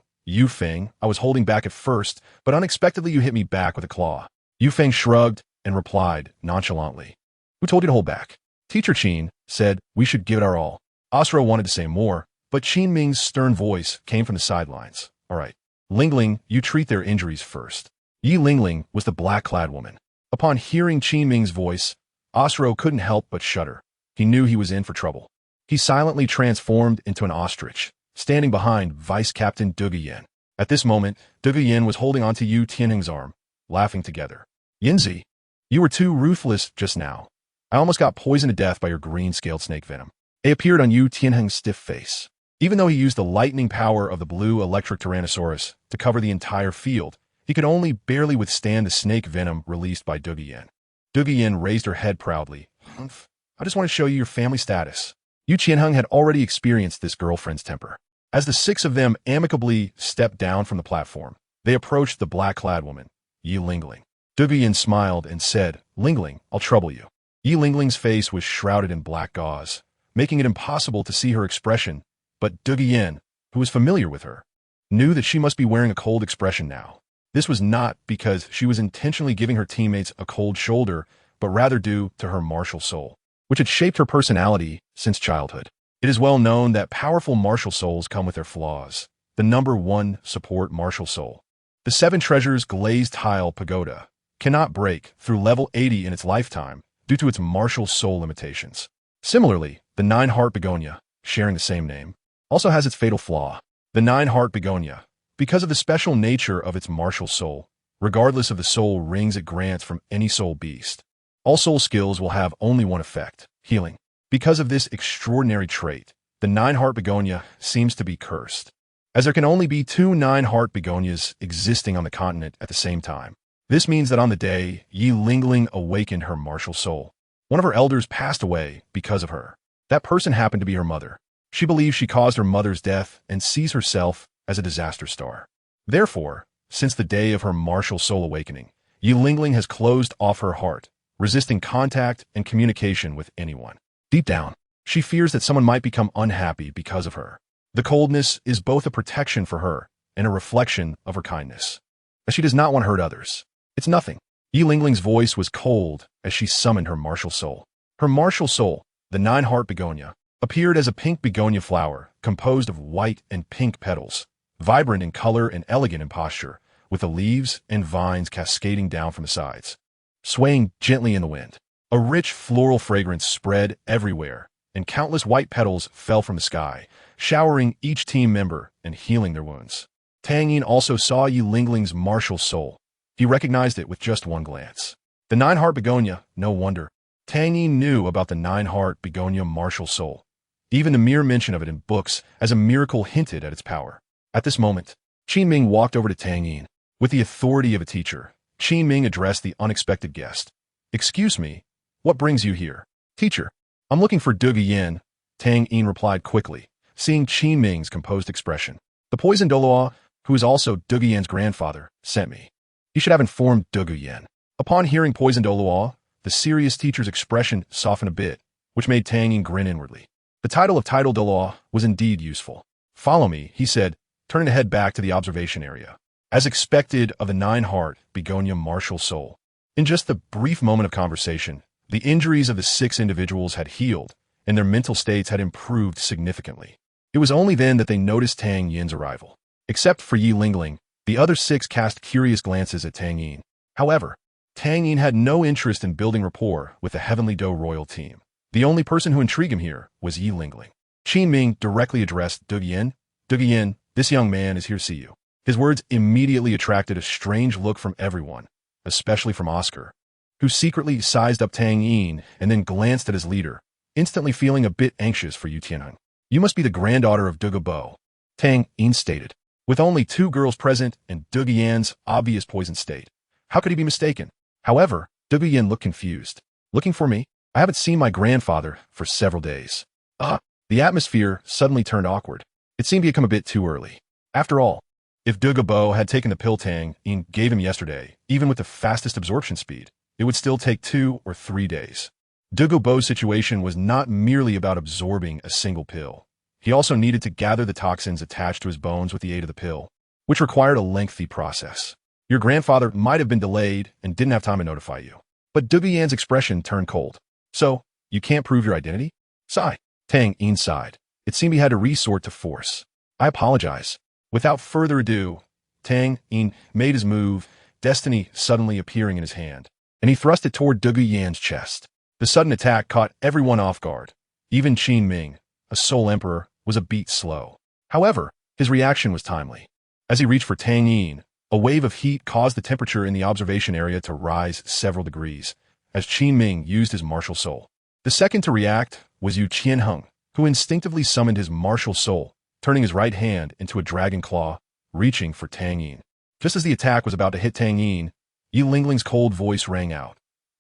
Feng, I was holding back at first, but unexpectedly you hit me back with a claw." Yu Feng shrugged and replied nonchalantly, "Who told you to hold back?" Teacher Qin said we should give it our all. Asro wanted to say more, but Qin Ming's stern voice came from the sidelines. "All right, Lingling, you treat their injuries first." Yi Lingling was the black-clad woman. Upon hearing Qin Ming's voice, Asro couldn't help but shudder. He knew he was in for trouble. He silently transformed into an ostrich, standing behind Vice Captain Douluo. At this moment, Douluo was holding onto Yu Tianheng's arm, laughing together. "Yinzi, You were too ruthless just now. I almost got poisoned to death by your green-scaled snake venom. It appeared on Yu Tianheng's stiff face. Even though he used the lightning power of the blue electric Tyrannosaurus to cover the entire field, he could only barely withstand the snake venom released by Duguyen. Duguyen raised her head proudly. "Humph. I just want to show you your family status." Yu Tianheng had already experienced this girlfriend's temper. As the six of them amicably stepped down from the platform, they approached the black-clad woman, Yi Lingling. Duguyen smiled and said, "Lingling, I'll trouble you." Yi Lingling's face was shrouded in black gauze, making it impossible to see her expression, but Duguyen, who was familiar with her, knew that she must be wearing a cold expression now. This was not because she was intentionally giving her teammates a cold shoulder, but rather due to her martial soul, which had shaped her personality since childhood. It is well known that powerful martial souls come with their flaws. The number 1 support martial soul, the 7 Treasures glazed tile pagoda, cannot break through level 80 in its lifetime due to its martial soul limitations. Similarly, the 9 Heart Begonia, sharing the same name, also has its fatal flaw. The 9 Heart Begonia, because of the special nature of its martial soul, regardless of the soul rings it grants from any soul beast, all soul skills will have only one effect, healing. Because of this extraordinary trait, the 9 Heart Begonia seems to be cursed, as there can only be 2 9 Heart Begonias existing on the continent at the same time. This means that on the day Yi Lingling awakened her martial soul, one of her elders passed away because of her. That person happened to be her mother. She believes she caused her mother's death and sees herself as a disaster star. Therefore, since the day of her martial soul awakening, Yi Lingling has closed off her heart, resisting contact and communication with anyone. Deep down, she fears that someone might become unhappy because of her. The coldness is both a protection for her and a reflection of her kindness, as she does not want to hurt others. It's nothing. Yi Lingling's voice was cold as she summoned her martial soul. Her martial soul, the 9 Heart Begonia, appeared as a pink begonia flower composed of white and pink petals, vibrant in color and elegant in posture, with the leaves and vines cascading down from the sides, swaying gently in the wind. A rich floral fragrance spread everywhere, and countless white petals fell from the sky, showering each team member and healing their wounds. Tang Yin also saw Yi Lingling's martial soul. He recognized it with just one glance. The 9 Heart Begonia, no wonder. Tang Yin knew about the 9 Heart Begonia martial soul. Even the mere mention of it in books as a miracle hinted at its power. At this moment, Qin Ming walked over to Tang Yin. With the authority of a teacher, Qin Ming addressed the unexpected guest. "Excuse me, what brings you here?" "Teacher, I'm looking for Duguyen," Tang Yin replied quickly, seeing Qin Ming's composed expression. "The poison Douluo, who is also Duguyen's grandfather, sent me. You should have informed Duguyen." Upon hearing poison Douluo, the serious teacher's expression softened a bit, which made Tang Yin grin inwardly. The title of Title Douluo was indeed useful. "Follow me," he said, turning to head back to the observation area. As expected of the 9 Heart Begonia martial soul, in just the brief moment of conversation, the injuries of the 6 individuals had healed, and their mental states had improved significantly. It was only then that they noticed Tang Yin's arrival. Except for Yi Lingling, the other 6 cast curious glances at Tang Yin. However, Tang Yin had no interest in building rapport with the Heavenly Dough royal team. The only person who intrigued him here was Yi Lingling. Qin Ming directly addressed Duguyen. "Duguyen, this young man is here to see you." His words immediately attracted a strange look from everyone, especially from Oscar, who secretly sized up Tang Yin and then glanced at his leader, instantly feeling a bit anxious for Yu Tianheng. "You must be the granddaughter of Dugubo," Tang Yin stated. With only 2 girls present and Duguyen's obvious poison state, how could he be mistaken? However, Duguyen looked confused. "Looking for me? I haven't seen my grandfather for several days." The atmosphere suddenly turned awkward. It seemed to have come a bit too early. After all, if Dugubo had taken the pill Tang Yin gave him yesterday, even with the fastest absorption speed, it would still take 2 or 3 days. Dugubo's situation was not merely about absorbing a single pill. He also needed to gather the toxins attached to his bones with the aid of the pill, which required a lengthy process. Your grandfather might have been delayed and didn't have time to notify you. But Duguyen's expression turned cold. "So, you can't prove your identity?" "Sigh." Tang Yin sighed. It seemed he had to resort to force. "I apologize." Without further ado, Tang Yin made his move, destiny suddenly appearing in his hand, and he thrust it toward Duguyen's chest. The sudden attack caught everyone off guard. Even Qin Ming, a Soul Emperor, was a beat slow. However, his reaction was timely. As he reached for Tang Yin, A wave of heat caused the temperature in the observation area to rise several degrees, as Qin Ming used his martial soul. The second to react was Yu Qianheng, who instinctively summoned his martial soul, turning his right hand into a dragon claw, reaching for Tang Yin. Just as the attack was about to hit Tang Yin, Yi Lingling's cold voice rang out.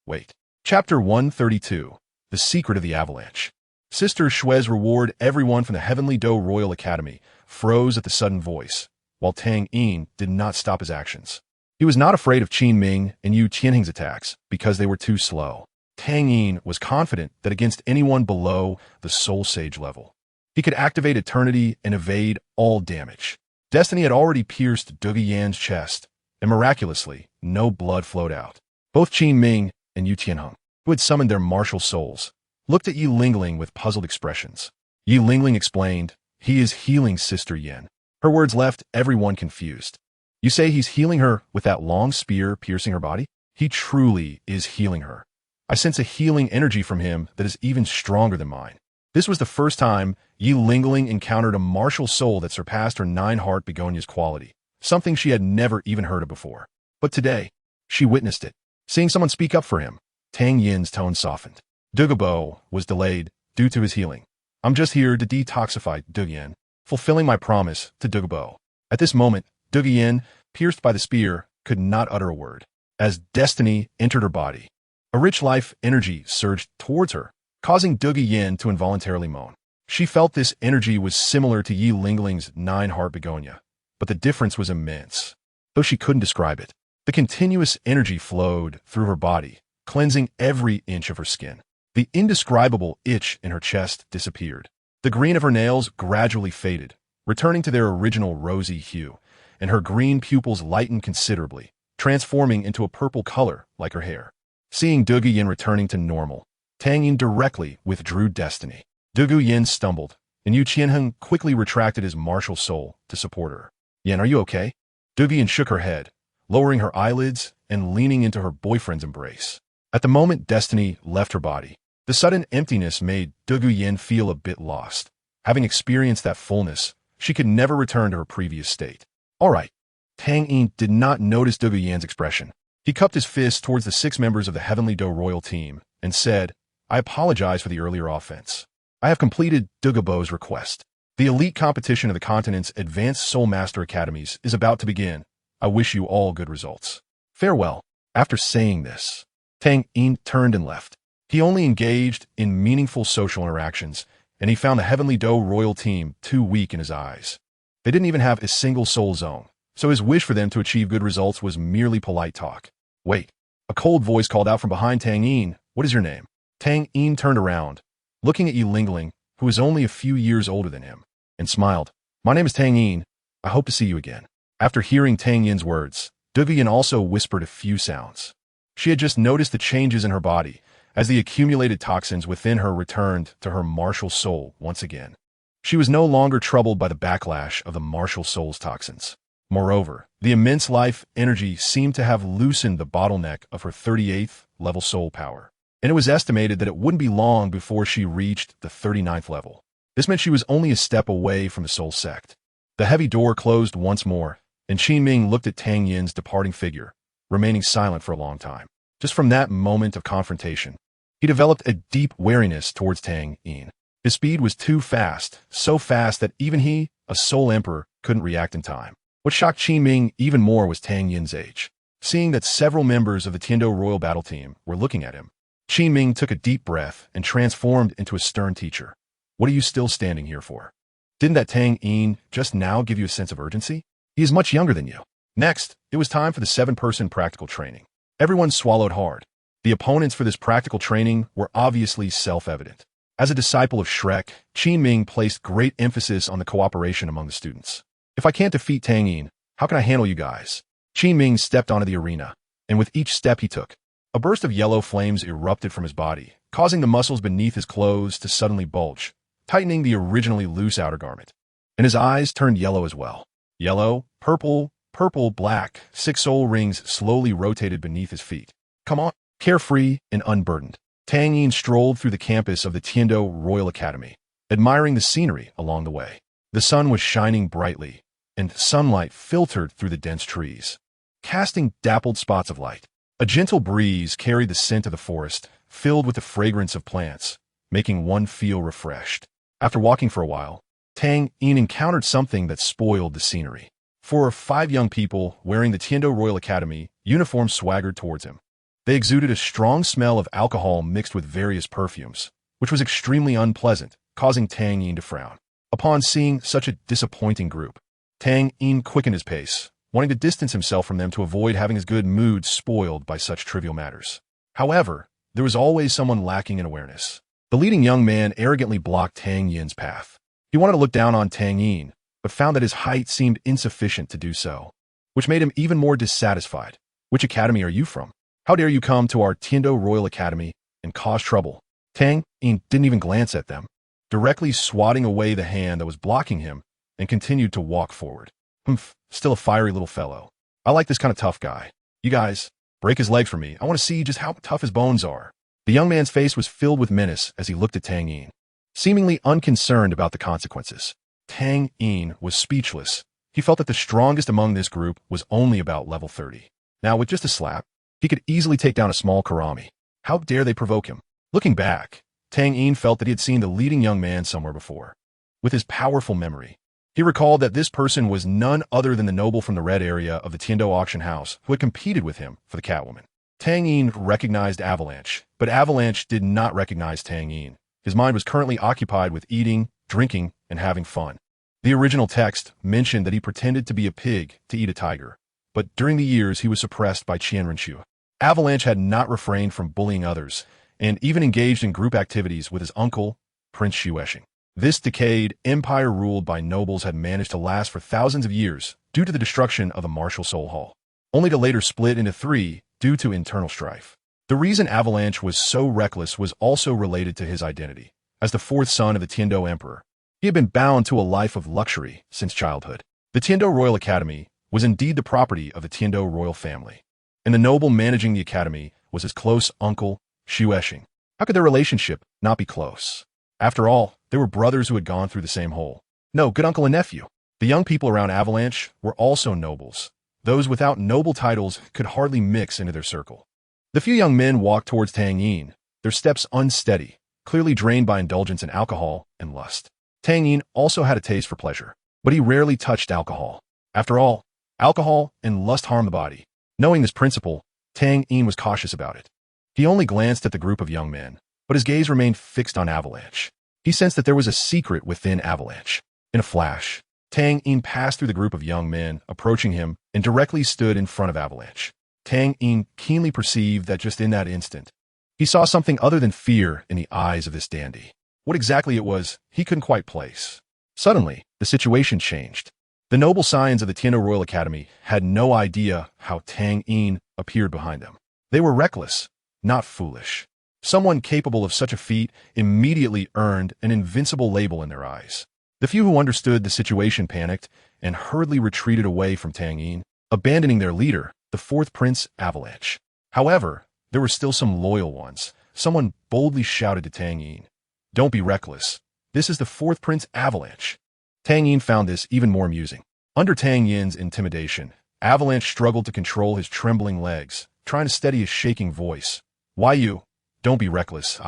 Wait. Chapter 132. The Secret of the Avalanche. Sister Shui's reward everyone from the Heavenly Do Royal Academy froze at the sudden voice, while Tang Yin did not stop his actions. He was not afraid of Qin Ming and Yu Qianheng's attacks because they were too slow. Tang Yin was confident that against anyone below the Soul Sage level, he could activate Eternity and evade all damage. Destiny had already pierced Duge Yan's chest, and miraculously, no blood flowed out. Both Qin Ming and Yu Qianheng, who had summoned their martial souls, looked at Yi Lingling with puzzled expressions. Yi Lingling explained, "He is healing Sister Yin." Her words left everyone confused. "You say he's healing her with that long spear piercing her body? He truly is healing her. I sense a healing energy from him that is even stronger than mine." This was the first time Yi Lingling encountered a martial soul that surpassed her nine-heart begonia's quality, something she had never even heard of before. But today, she witnessed it. Seeing someone speak up for him, Tang Yin's tone softened. Dugabo was delayed due to his healing. I'm just here to detoxify Duge Yin, fulfilling my promise to Dugabo. At this moment, Duge Yin, pierced by the spear, could not utter a word. As destiny entered her body, a rich life energy surged towards her, causing Duge Yin to involuntarily moan. She felt this energy was similar to Yi Lingling's nine-heart begonia, but the difference was immense, though she couldn't describe it. The continuous energy flowed through her body, cleansing every inch of her skin. The indescribable itch in her chest disappeared. The green of her nails gradually faded, returning to their original rosy hue, and her green pupils lightened considerably, transforming into a purple color like her hair. Seeing Duge Yin returning to normal, Tang Yin directly withdrew destiny. Duge Yin stumbled, and Yu Qianheng quickly retracted his martial soul to support her. "Yin, are you okay?" Duge Yin shook her head, lowering her eyelids and leaning into her boyfriend's embrace. At the moment destiny left her body, the sudden emptiness made Duge Yin feel a bit lost. Having experienced that fullness, she could never return to her previous state. "All right." Tang Yin did not notice Duge Yin's expression. He cupped his fist towards the 6 members of the Heavenly Do Royal team and said, "I apologize for the earlier offense. I have completed Dugabo's request. The elite competition of the continent's advanced Soul Master Academies is about to begin. I wish you all good results. Farewell." After saying this, Tang Yin turned and left. He only engaged in meaningful social interactions, and he found the Heavenly Do Royal team too weak in his eyes. They didn't even have a single soul zone, so his wish for them to achieve good results was merely polite talk. "Wait." A cold voice called out from behind Tang Yin, "What is your name?" Tang Yin turned around, looking at Yi Lingling, who was only a few years older than him, and smiled. "My name is Tang Yin. I hope to see you again." After hearing Tang Yin's words, Duge Yin also whispered a few sounds. She had just noticed the changes in her body as the accumulated toxins within her returned to her martial soul once again. She was no longer troubled by the backlash of the martial soul's toxins. Moreover, the immense life energy seemed to have loosened the bottleneck of her 38th level soul power, and it was estimated that it wouldn't be long before she reached the 39th level. This meant she was only a step away from the soul sect. The heavy door closed once more, and Qin Ming looked at Tang Yin's departing figure, remaining silent for a long time. Just from that moment of confrontation, he developed a deep wariness towards Tang Yin. His speed was too fast, so fast that even he, a soul emperor, couldn't react in time. What shocked Qin Ming even more was Tang Yin's age. Seeing that several members of the Tiando Royal Battle Team were looking at him, Qin Ming took a deep breath and transformed into a stern teacher. "What are you still standing here for? Didn't that Tang Yin just now give you a sense of urgency? He is much younger than you." Next, it was time for the 7-person practical training. Everyone swallowed hard. The opponents for this practical training were obviously self-evident. As a disciple of Shrek, Qin Ming placed great emphasis on the cooperation among the students. "If I can't defeat Tang Yin, how can I handle you guys?" Qin Ming stepped onto the arena, and with each step he took, a burst of yellow flames erupted from his body, causing the muscles beneath his clothes to suddenly bulge, tightening the originally loose outer garment. And his eyes turned yellow as well. Yellow, purple, black, 6 soul rings slowly rotated beneath his feet. "Come on." Carefree and unburdened, Tang Yin strolled through the campus of the Tiando Royal Academy, admiring the scenery along the way. The sun was shining brightly, and sunlight filtered through the dense trees, casting dappled spots of light. A gentle breeze carried the scent of the forest, filled with the fragrance of plants, making one feel refreshed. After walking for a while, Tang Yin encountered something that spoiled the scenery. 4 or 5 young people wearing the Tiando Royal Academy uniform swaggered towards him. They exuded a strong smell of alcohol mixed with various perfumes, which was extremely unpleasant, causing Tang Yin to frown. Upon seeing such a disappointing group, Tang Yin quickened his pace, wanting to distance himself from them to avoid having his good mood spoiled by such trivial matters. However, there was always someone lacking in awareness. The leading young man arrogantly blocked Tang Yin's path. He wanted to look down on Tang Yin, but found that his height seemed insufficient to do so, which made him even more dissatisfied. Which academy are you from? How dare you come to our Tiando Royal Academy and cause trouble? Tang Yin didn't even glance at them, directly swatting away the hand that was blocking him, and continued to walk forward. Humph, still a fiery little fellow. I like this kind of tough guy. You guys, break his legs for me. I want to see just how tough his bones are. The young man's face was filled with menace as he looked at Tang Yin, seemingly unconcerned about the consequences. Tang Yin was speechless. He felt that the strongest among this group was only about level 30. Now, with just a slap, he could easily take down a small karami. How dare they provoke him? Looking back, Tang Yin felt that he had seen the leading young man somewhere before. With his powerful memory, he recalled that this person was none other than the noble from the red area of the Tiando auction house who had competed with him for the Catwoman. Tang Yin recognized Avalanche, but Avalanche did not recognize Tang Yin. His mind was currently occupied with eating, drinking, and having fun. The original text mentioned that he pretended to be a pig to eat a tiger, but during the years he was suppressed by Qianrenshu. Avalanche had not refrained from bullying others, and even engaged in group activities with his uncle, Prince Xuesheng. This decayed, empire ruled by nobles had managed to last for thousands of years due to the destruction of the martial soul hall, only to later split into 3 due to internal strife. The reason Avalanche was so reckless was also related to his identity. As the 4th son of the Tiando Emperor, he had been bound to a life of luxury since childhood. The Tiando Royal Academy was indeed the property of the Tiando royal family, and the noble managing the academy was his close uncle, Xuesheng. How could their relationship not be close? After all, they were brothers who had gone through the same hole. No, good uncle and nephew. The young people around Avalanche were also nobles. Those without noble titles could hardly mix into their circle. The few young men walked towards Tang Yin, their steps unsteady, clearly drained by indulgence in alcohol and lust. Tang Yin also had a taste for pleasure, but he rarely touched alcohol. After all, alcohol and lust harm the body. Knowing this principle, Tang Yin was cautious about it. He only glanced at the group of young men, but his gaze remained fixed on Avalanche. He sensed that there was a secret within Avalanche. In a flash, Tang Yin passed through the group of young men, approaching him, and directly stood in front of Avalanche. Tang Yin keenly perceived that just in that instant, he saw something other than fear in the eyes of this dandy. What exactly it was, he couldn't quite place. Suddenly, the situation changed. The noble scions of the Tiando Royal Academy had no idea how Tang Yin appeared behind them. They were reckless, not foolish. Someone capable of such a feat immediately earned an invincible label in their eyes. The few who understood the situation panicked and hurriedly retreated away from Tang Yin, abandoning their leader, the 4th Prince Avalanche. However, there were still some loyal ones. Someone boldly shouted to Tang Yin, "Don't be reckless. This is the 4th Prince Avalanche." Tang Yin found this even more amusing. Under Tang Yin's intimidation, Avalanche struggled to control his trembling legs, trying to steady his shaking voice. "Why you? Don't be reckless,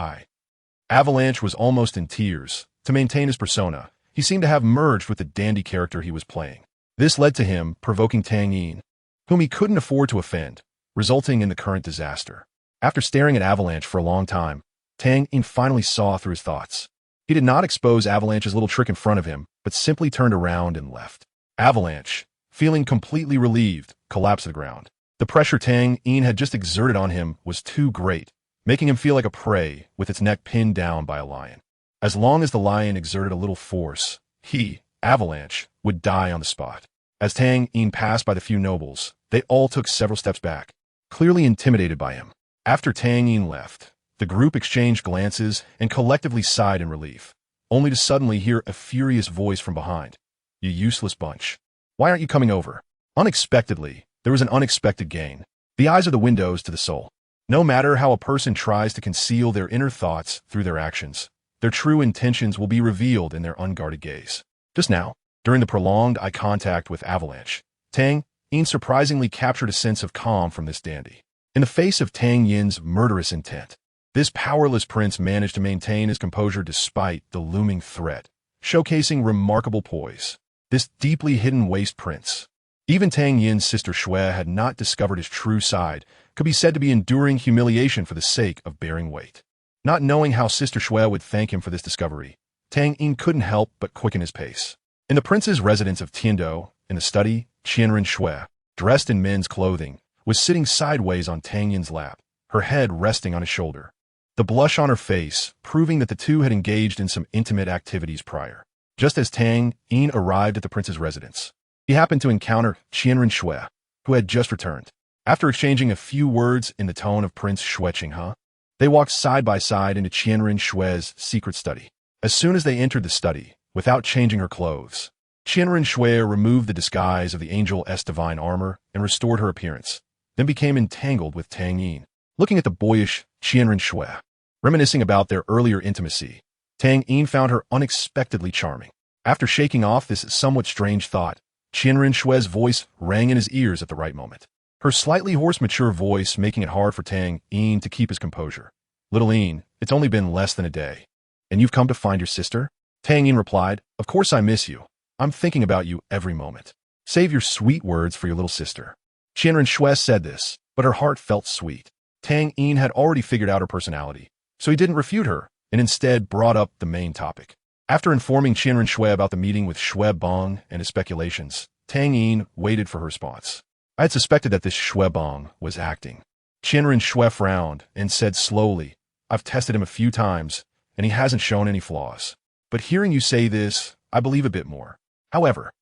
Avalanche was almost in tears. To maintain his persona, he seemed to have merged with the dandy character he was playing. This led to him provoking Tang Yin, whom he couldn't afford to offend, resulting in the current disaster. After staring at Avalanche for a long time, Tang Yin finally saw through his thoughts. He did not expose Avalanche's little trick in front of him, but simply turned around and left. Avalanche, feeling completely relieved, collapsed to the ground. The pressure Tang Yin had just exerted on him was too great, making him feel like a prey with its neck pinned down by a lion. As long as the lion exerted a little force, he, Avalanche, would die on the spot. As Tang Yin passed by the few nobles, they all took several steps back, clearly intimidated by him. After Tang Yin left, the group exchanged glances and collectively sighed in relief, only to suddenly hear a furious voice from behind. "You useless bunch. Why aren't you coming over?" Unexpectedly, there was an unexpected gain. The eyes are the windows to the soul. No matter how a person tries to conceal their inner thoughts through their actions, their true intentions will be revealed in their unguarded gaze. Just now, During the prolonged eye contact with Avalanche, Tang Yin surprisingly captured a sense of calm from this dandy. In the face of Tang Yin's murderous intent, this powerless prince managed to maintain his composure despite the looming threat, showcasing remarkable poise. This deeply hidden waste prince, even Tang Yin's sister Xue had not discovered his true side, could be said to be enduring humiliation for the sake of bearing weight. Not knowing how sister Xue would thank him for this discovery, Tang Yin couldn't help but quicken his pace. In the prince's residence of Tiando, in the study, Qianren Xue, dressed in men's clothing, was sitting sideways on Tang Yin's lap, her head resting on his shoulder. The blush on her face, proving that the two had engaged in some intimate activities prior. Just as Tang Yin arrived at the prince's residence, he happened to encounter Qianren Xue, who had just returned. After exchanging a few words in the tone of Prince Xue Qinghe, they walked side by side into Qianren Xue's secret study. As soon as they entered the study, without changing her clothes, Qianren Xue removed the disguise of the Angel's divine armor and restored her appearance, then became entangled with Tang Yin. Looking at the boyish Qianren Xue, reminiscing about their earlier intimacy, Tang Yin found her unexpectedly charming. After shaking off this somewhat strange thought, Qianren Xue's voice rang in his ears at the right moment. Her slightly hoarse, mature voice making it hard for Tang Yin to keep his composure. "Little Yin, it's only been less than a day. And you've come to find your sister?" Tang Yin replied, "Of course I miss you. I'm thinking about you every moment. Save your sweet words for your little sister." Qianren Xue said this, but her heart felt sweet. Tang Yin had already figured out her personality, so he didn't refute her, and instead brought up the main topic. After informing Qianren Xue about the meeting with Xue Bong and his speculations, Tang Yin waited for her response. "I had suspected that this Xue Bong was acting." Qianren Xue frowned and said slowly, "I've tested him a few times, and he hasn't shown any flaws. But hearing you say this, I believe a bit more." However,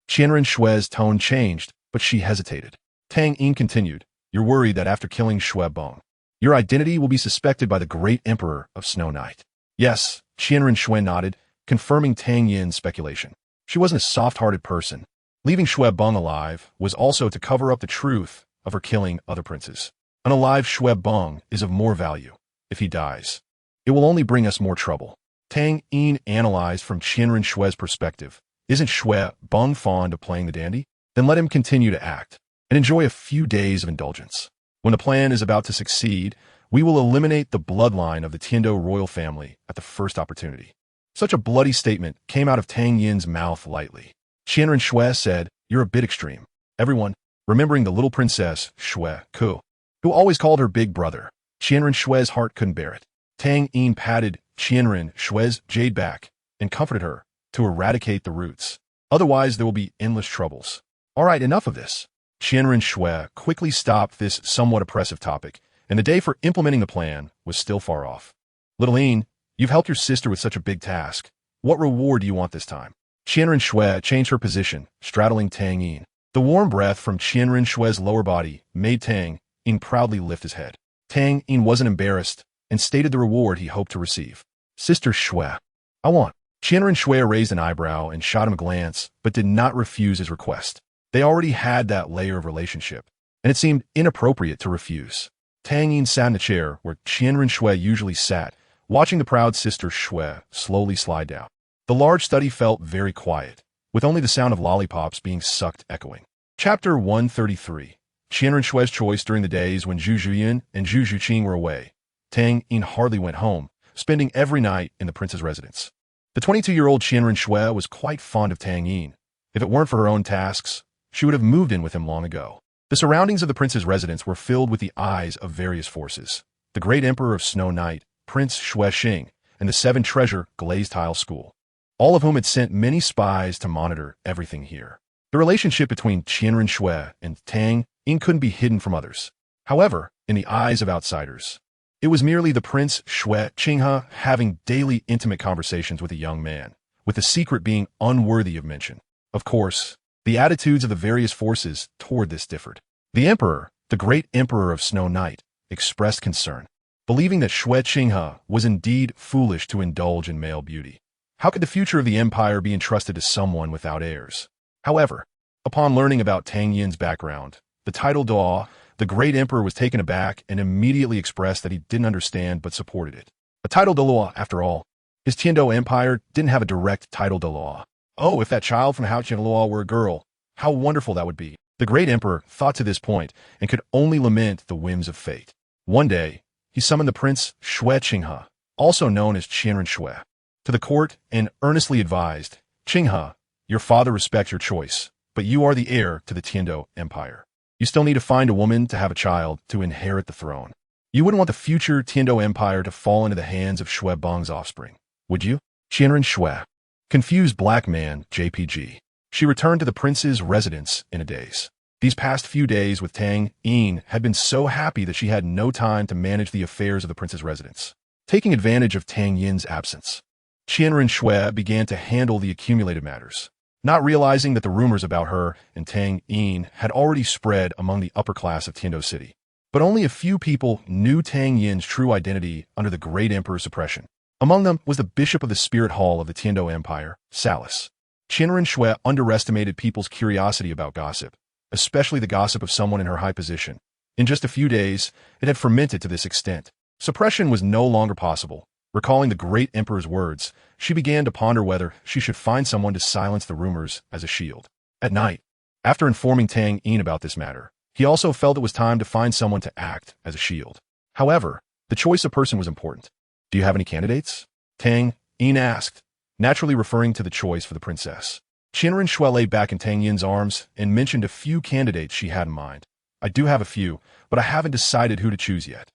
Qianren Xue's tone changed, but she hesitated. Tang Yin continued, "You're worried that after killing Xue Bong, your identity will be suspected by the great emperor of Snow Night." "Yes," Qianren Xue nodded, confirming Tang Yin's speculation. She wasn't a soft-hearted person. Leaving Xue Bong alive was also to cover up the truth of her killing other princes. An alive Xue Bong is of more value. If he dies, it will only bring us more trouble. Tang Yin analyzed from Qianren Xue's perspective. Isn't Xue Bong fond of playing the dandy? Then let him continue to act and enjoy a few days of indulgence. When the plan is about to succeed, we will eliminate the bloodline of the Tiando royal family at the first opportunity. Such a bloody statement came out of Tang Yin's mouth lightly. Qianren Xue said, "You're a bit extreme." Everyone, remembering the little princess, Xue Ku, who always called her big brother, Qianren Xue's heart couldn't bear it. Tang Yin patted Qianren Xue's jade back and comforted her to eradicate the roots. Otherwise, there will be endless troubles. All right, enough of this. Qianren Xue quickly stopped this somewhat oppressive topic, and the day for implementing the plan was still far off. "Little Yin, you've helped your sister with such a big task. What reward do you want this time?" Qianren Xue changed her position, straddling Tang Yin. The warm breath from Qianren Xue's lower body made Tang Yin proudly lift his head. Tang Yin wasn't embarrassed and stated the reward he hoped to receive. "Sister Xue, I want." Qianren Xue raised an eyebrow and shot him a glance, but did not refuse his request. They already had that layer of relationship, and it seemed inappropriate to refuse. Tang Yin sat in the chair where Qianren Xue usually sat, watching the proud sister Xue slowly slide down. The large study felt very quiet, with only the sound of lollipops being sucked echoing. Chapter 133. Qianren Xue's choice during the days when Zhu Zhuyin and Zhu Zhuqing were away. Tang Yin hardly went home, spending every night in the prince's residence. The 22-year-old Qianren Xue was quite fond of Tang Yin. If it weren't for her own tasks, she would have moved in with him long ago. The surroundings of the prince's residence were filled with the eyes of various forces. The great emperor of Snow Night, Prince Xue Xing, and the 7 treasure glazed tile school, all of whom had sent many spies to monitor everything here. The relationship between Qianren Xue and Tang Yin couldn't be hidden from others. However, in the eyes of outsiders, it was merely the Prince Xue Qinghe having daily intimate conversations with a young man, with the secret being unworthy of mention. Of course, the attitudes of the various forces toward this differed. The emperor, the great emperor of Snow Night, expressed concern, believing that Xue Qinghe was indeed foolish to indulge in male beauty. How could the future of the empire be entrusted to someone without heirs? However, upon learning about Tang Yin's background, the title Dalu, the great emperor was taken aback and immediately expressed that he didn't understand but supported it. A title Dalu, after all. His Tiando empire didn't have a direct title Dalu. Oh, if that child from Douluo were a girl, how wonderful that would be. The great emperor thought to this point and could only lament the whims of fate. One day, he summoned the prince Shui Qinghe, also known as Qianren Shui, to the court and earnestly advised, Qinghe, your father respects your choice, but you are the heir to the Tiando Empire. You still need to find a woman to have a child to inherit the throne. You wouldn't want the future Tiando Empire to fall into the hands of Shui Beng's offspring, would you? Qianren Shui. Confused black man, JPG. She returned to the prince's residence in a daze. These past few days with Tang Yin had been so happy that she had no time to manage the affairs of the prince's residence. Taking advantage of Tang Yin's absence, Qianren Shui began to handle the accumulated matters, not realizing that the rumors about her and Tang Yin had already spread among the upper class of Tiando City. But only a few people knew Tang Yin's true identity under the great emperor's suppression. Among them was the bishop of the spirit hall of the Tiando Empire, Salis. Qianren Shui underestimated people's curiosity about gossip, especially the gossip of someone in her high position. In just a few days, it had fermented to this extent. Suppression was no longer possible. Recalling the great emperor's words, she began to ponder whether she should find someone to silence the rumors as a shield. At night, after informing Tang Yin about this matter, he also felt it was time to find someone to act as a shield. However, the choice of person was important. Do you have any candidates? Tang Yin asked, naturally referring to the choice for the princess. Qianren Shui lay back in Tang Yin's arms and mentioned a few candidates she had in mind. I do have a few, but I haven't decided who to choose yet.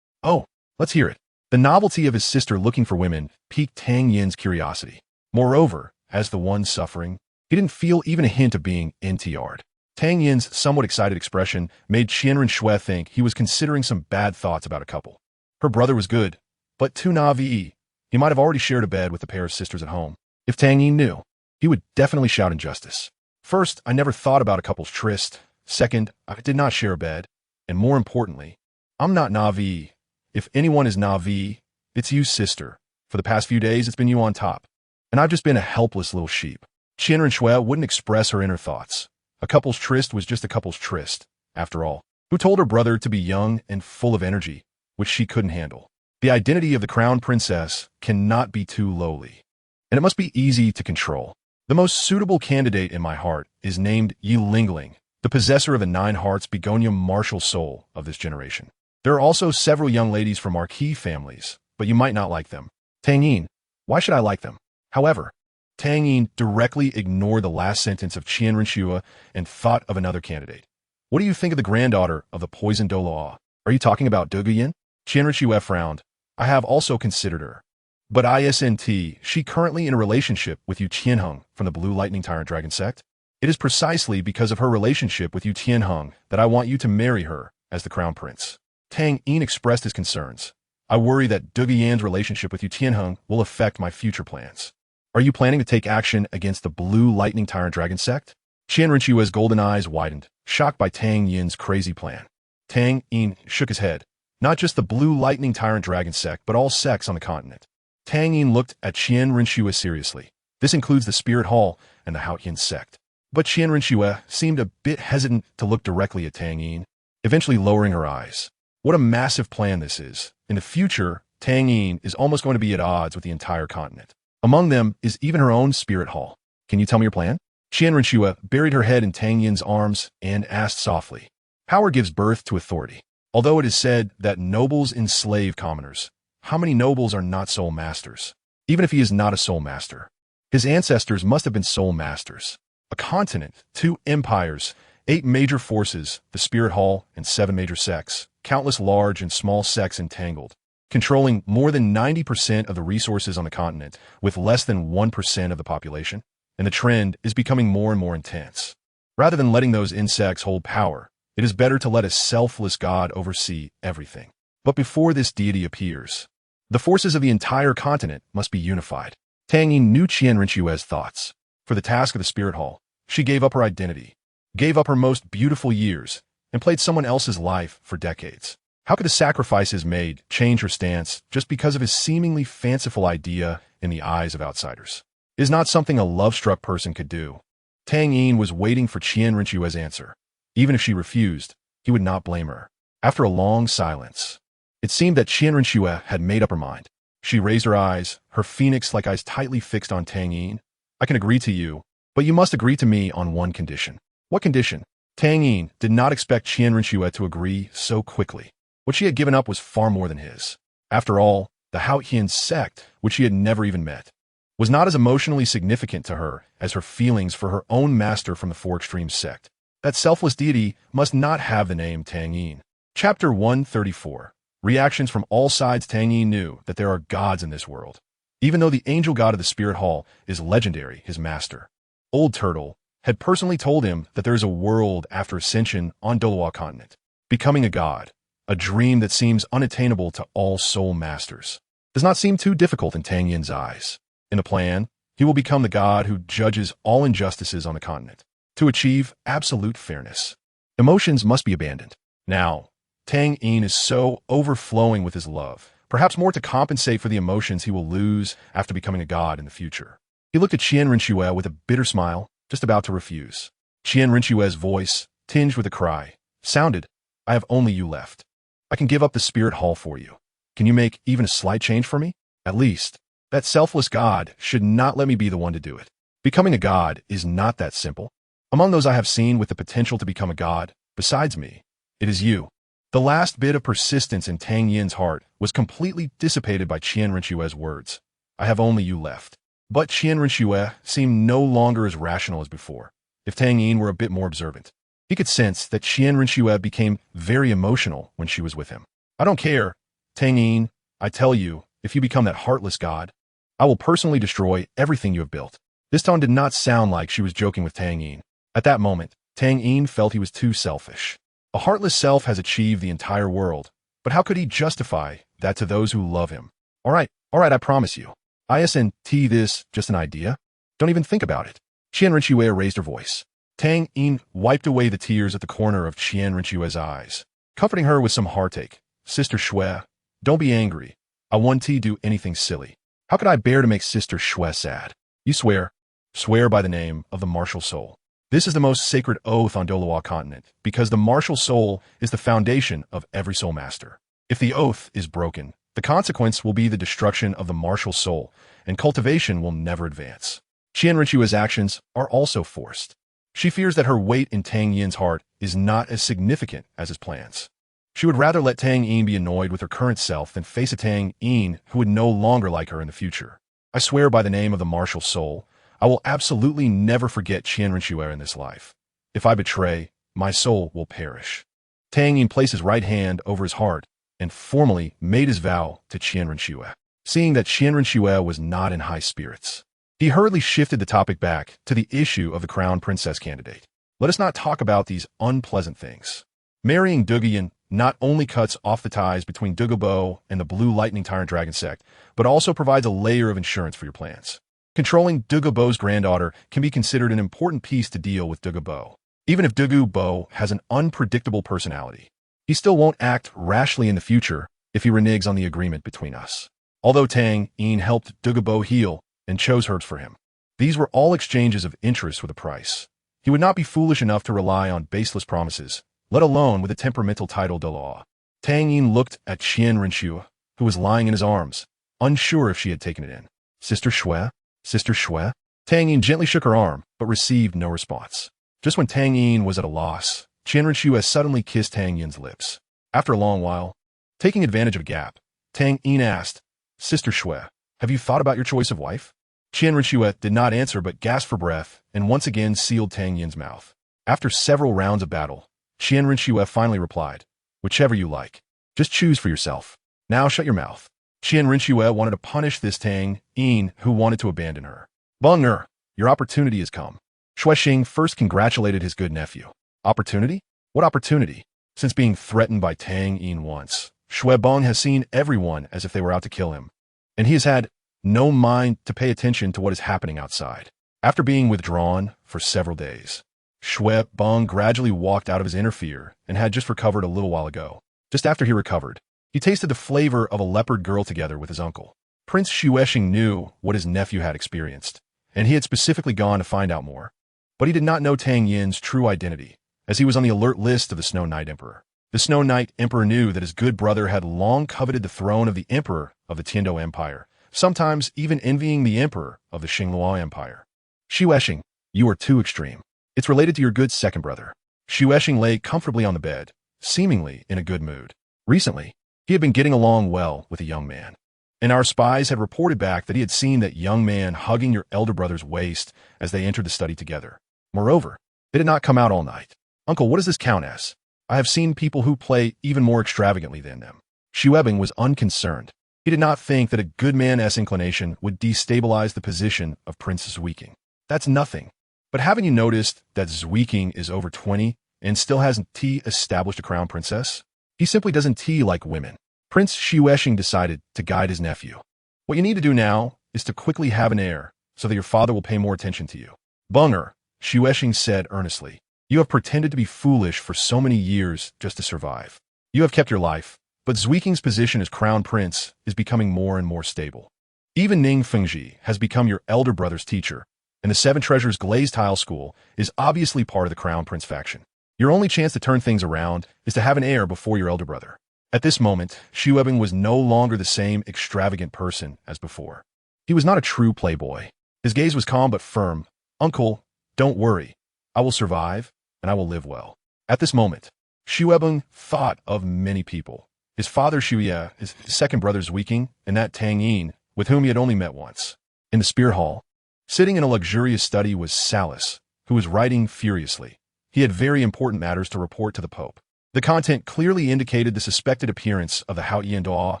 Oh, let's hear it. The novelty of his sister looking for women piqued Tang Yin's curiosity. Moreover, as the one suffering, he didn't feel even a hint of being NTR'd. Tang Yin's somewhat excited expression made Qianren Shui think he was considering some bad thoughts about a couple. Her brother was good, but too naive. He might have already shared a bed with the pair of sisters at home. If Tang Yin knew, he would definitely shout injustice. First, I never thought about a couple's tryst. Second, I did not share a bed. And more importantly, I'm not naive. If anyone is naive, it's you, sister. For the past few days, it's been you on top. And I've just been a helpless little sheep. Qianren Shui wouldn't express her inner thoughts. A couple's tryst was just a couple's tryst, after all. Who told her brother to be young and full of energy, which she couldn't handle? The identity of the crown princess cannot be too lowly, and it must be easy to control. The most suitable candidate in my heart is named Yi Lingling, the possessor of the 9 hearts begonia martial soul of this generation. There are also several young ladies from marquis families, but you might not like them. Tang Yin, why should I like them? However, Tang Yin directly ignored the last sentence of Qianren Shui and thought of another candidate. What do you think of the granddaughter of the poisoned Douluo? Are you talking about Douluo Yin? Qianren Shui frowned. I have also considered her. But isn't she currently in a relationship with Yu Qianheng from the Blue Lightning Tyrant Dragon sect? It is precisely because of her relationship with Yu Qianheng that I want you to marry her as the crown prince. Tang Yin expressed his concerns. I worry that Douluo Yin's relationship with Yu Qianheng will affect my future plans. Are you planning to take action against the Blue Lightning Tyrant Dragon sect? Qianren Shui's golden eyes widened, shocked by Tang Yin's crazy plan. Tang Yin shook his head. Not just the Blue Lightning Tyrant Dragon sect, but all sects on the continent. Tang Yin looked at Qianren Shui seriously. This includes the Spirit Hall and the Haotian sect. But Qianren Shui seemed a bit hesitant to look directly at Tang Yin, eventually lowering her eyes. What a massive plan this is. In the future, Tang Yin is almost going to be at odds with the entire continent. Among them is even her own Spirit Hall. Can you tell me your plan? Qianren Shui buried her head in Tang Yin's arms and asked softly. Power gives birth to authority. Although it is said that nobles enslave commoners, how many nobles are not soul masters? Even if he is not a soul master, his ancestors must have been soul masters. A continent, 2 empires, 8 major forces, the Spirit Hall, and 7 major sects, countless large and small sects entangled, controlling more than 90% of the resources on the continent with less than 1% of the population, and the trend is becoming more and more intense. Rather than letting those insects hold power, it is better to let a selfless god oversee everything. But before this deity appears, the forces of the entire continent must be unified. Tang Yin knew Qianren Shui's thoughts. For the task of the Spirit Hall, she gave up her identity, gave up her most beautiful years, and played someone else's life for decades. How could the sacrifices made change her stance just because of his seemingly fanciful idea in the eyes of outsiders? It is not something a love-struck person could do. Tang Yin was waiting for Qianren Shui's answer. Even if she refused, he would not blame her. After a long silence, it seemed that Qianren Shui had made up her mind. She raised her eyes, her phoenix-like eyes tightly fixed on Tang Yin. I can agree to you, But you must agree to me on one condition. What condition? Tang Yin did not expect Qian Rinxue to agree so quickly. What she had given up was far more than his. After all, the Haotian sect, which she had never even met, was not as emotionally significant to her as her feelings for her own master from the Four Extremes sect. That selfless deity must not have the name Tang Yin. Chapter 134. Reactions from all sides. Tang Yin knew that there are gods in this world. Even though the angel god of the spirit hall is legendary, his master, Old Turtle, had personally told him that there is a world after ascension on Douluo continent. Becoming a god, a dream that seems unattainable to all soul masters, does not seem too difficult in Tang Yin's eyes. In the plan, he will become the god who judges all injustices on the continent, to achieve absolute fairness. Emotions must be abandoned. Now, Tang Yin is so overflowing with his love, perhaps more to compensate for the emotions he will lose after becoming a god in the future. He looked at Qian Rinxue with a bitter smile, just about to refuse. Qian Rinxue's voice, tinged with a cry, sounded, "I have only you left. I can give up the spirit hall for you. Can you make even a slight change for me? At least, that selfless god should not let me be the one to do it. Becoming a god is not that simple. Among those I have seen with the potential to become a god, besides me, it is you." The last bit of persistence in Tang Yin's heart was completely dissipated by Qian Rinxue's words. "I have only you left." But Qian Rinxue seemed no longer as rational as before. If Tang Yin were a bit more observant, he could sense that Qian Rinxue became very emotional when she was with him. "I don't care, Tang Yin. I tell you, if you become that heartless god, I will personally destroy everything you have built." This tone did not sound like she was joking with Tang Yin. At that moment, Tang Yin felt he was too selfish. A heartless self has achieved the entire world, but how could he justify that to those who love him? All right, I promise you. Isn't this just an idea? Don't even think about it." Qian Rinxue raised her voice. Tang Yin wiped away the tears at the corner of Qian Rinxue's eyes, comforting her with some heartache. "Sister Shui, don't be angry. I won't do anything silly. How could I bear to make Sister Shui sad? You swear. Swear by the name of the martial soul. This is the most sacred oath on Douluo continent, because the martial soul is the foundation of every soul master. If the oath is broken, the consequence will be the destruction of the martial soul, and cultivation will never advance." Qian Rinxue's actions are also forced. She fears that her weight in Tang Yin's heart is not as significant as his plans. She would rather let Tang Yin be annoyed with her current self than face a Tang Yin who would no longer like her in the future. "I swear by the name of the martial soul, I will absolutely never forget Qian Rinxue in this life. If I betray, my soul will perish." Tang Yin placed his right hand over his heart and formally made his vow to Qian Rinxue. Seeing that Qian Rinxue was not in high spirits, he hurriedly shifted the topic back to the issue of the crown princess candidate. "Let us not talk about these unpleasant things. Marrying Duguyan not only cuts off the ties between Douluo and the Blue Lightning Tyrant Dragon sect, but also provides a layer of insurance for your plans. Controlling Douluo's granddaughter can be considered an important piece to deal with Douluo. Even if Douluo has an unpredictable personality, he still won't act rashly in the future if he reneges on the agreement between us." Although Tang Yin helped Douluo heal and chose hers for him, these were all exchanges of interest with a price. He would not be foolish enough to rely on baseless promises, let alone with a temperamental title Douluo. Tang Yin looked at Qian Rinxue, who was lying in his arms, unsure if she had taken it in. "Sister Shui? Sister Shui?" Tang Yin gently shook her arm, but received no response. Just when Tang Yin was at a loss, Qian Rinxue suddenly kissed Tang Yin's lips. After a long while, taking advantage of a gap, Tang Yin asked, "Sister Shui, have you thought about your choice of wife?" Qian Rinxue did not answer but gasped for breath and once again sealed Tang Yin's mouth. After several rounds of battle, Qian Rinxue finally replied, "Whichever you like. Just choose for yourself. Now shut your mouth." Qian Rinxue wanted to punish this Tang Yin who wanted to abandon her. "Bung your opportunity has come." Shui Xing first congratulated his good nephew. "Opportunity? What opportunity?" Since being threatened by Tang Yin once, Shui Bong has seen everyone as if they were out to kill him, and he has had no mind to pay attention to what is happening outside. After being withdrawn for several days, Shui Bong gradually walked out of his inner fear and had just recovered a little while ago. Just after he recovered, he tasted the flavor of a leopard girl together with his uncle. Prince Shui Xing knew what his nephew had experienced, and he had specifically gone to find out more. But he did not know Tang Yin's true identity, as he was on the alert list of the Snow Knight Emperor. The Snow Knight Emperor knew that his good brother had long coveted the throne of the Emperor of the Tiando Empire, sometimes even envying the Emperor of the Xingluo Empire. Shui Xing, You are too extreme. It's related to your good second brother. Shueshing lay comfortably on the bed, seemingly in a good mood. Recently, he had been getting along well with a young man. And our spies had reported back that he had seen that young man hugging your elder brother's waist as they entered the study together. Moreover, it had not come out all night. Uncle, what does this count as? I have seen people who play even more extravagantly than them. Shuebing was unconcerned. He did not think that a good man's inclination would destabilize the position of Princess Zweeking. That's nothing. But haven't you noticed that Zweeking is over 20 and still hasn't established a crown princess? He simply doesn't like women. Prince Shueshing decided to guide his nephew. What you need to do now is to quickly have an heir so that your father will pay more attention to you. Bunger, Shueshing said earnestly. You have pretended to be foolish for so many years just to survive. You have kept your life, but Zweeking's position as crown prince is becoming more and more stable. Even Ning Fengji has become your elder brother's teacher, and the Seven Treasures Glazed Tile School is obviously part of the crown prince faction. Your only chance to turn things around is to have an heir before your elder brother. At this moment, Shuebing was no longer the same extravagant person as before. He was not a true playboy. His gaze was calm but firm. Uncle, don't worry. I will survive, and I will live well. At this moment, Shuebing thought of many people. His father Shuye, his second brother Zweeking, and that Tang Yin, with whom he had only met once. In the Spear Hall, sitting in a luxurious study was Salus, who was writing furiously. He had very important matters to report to the Pope. The content clearly indicated the suspected appearance of the Hao Yiandao,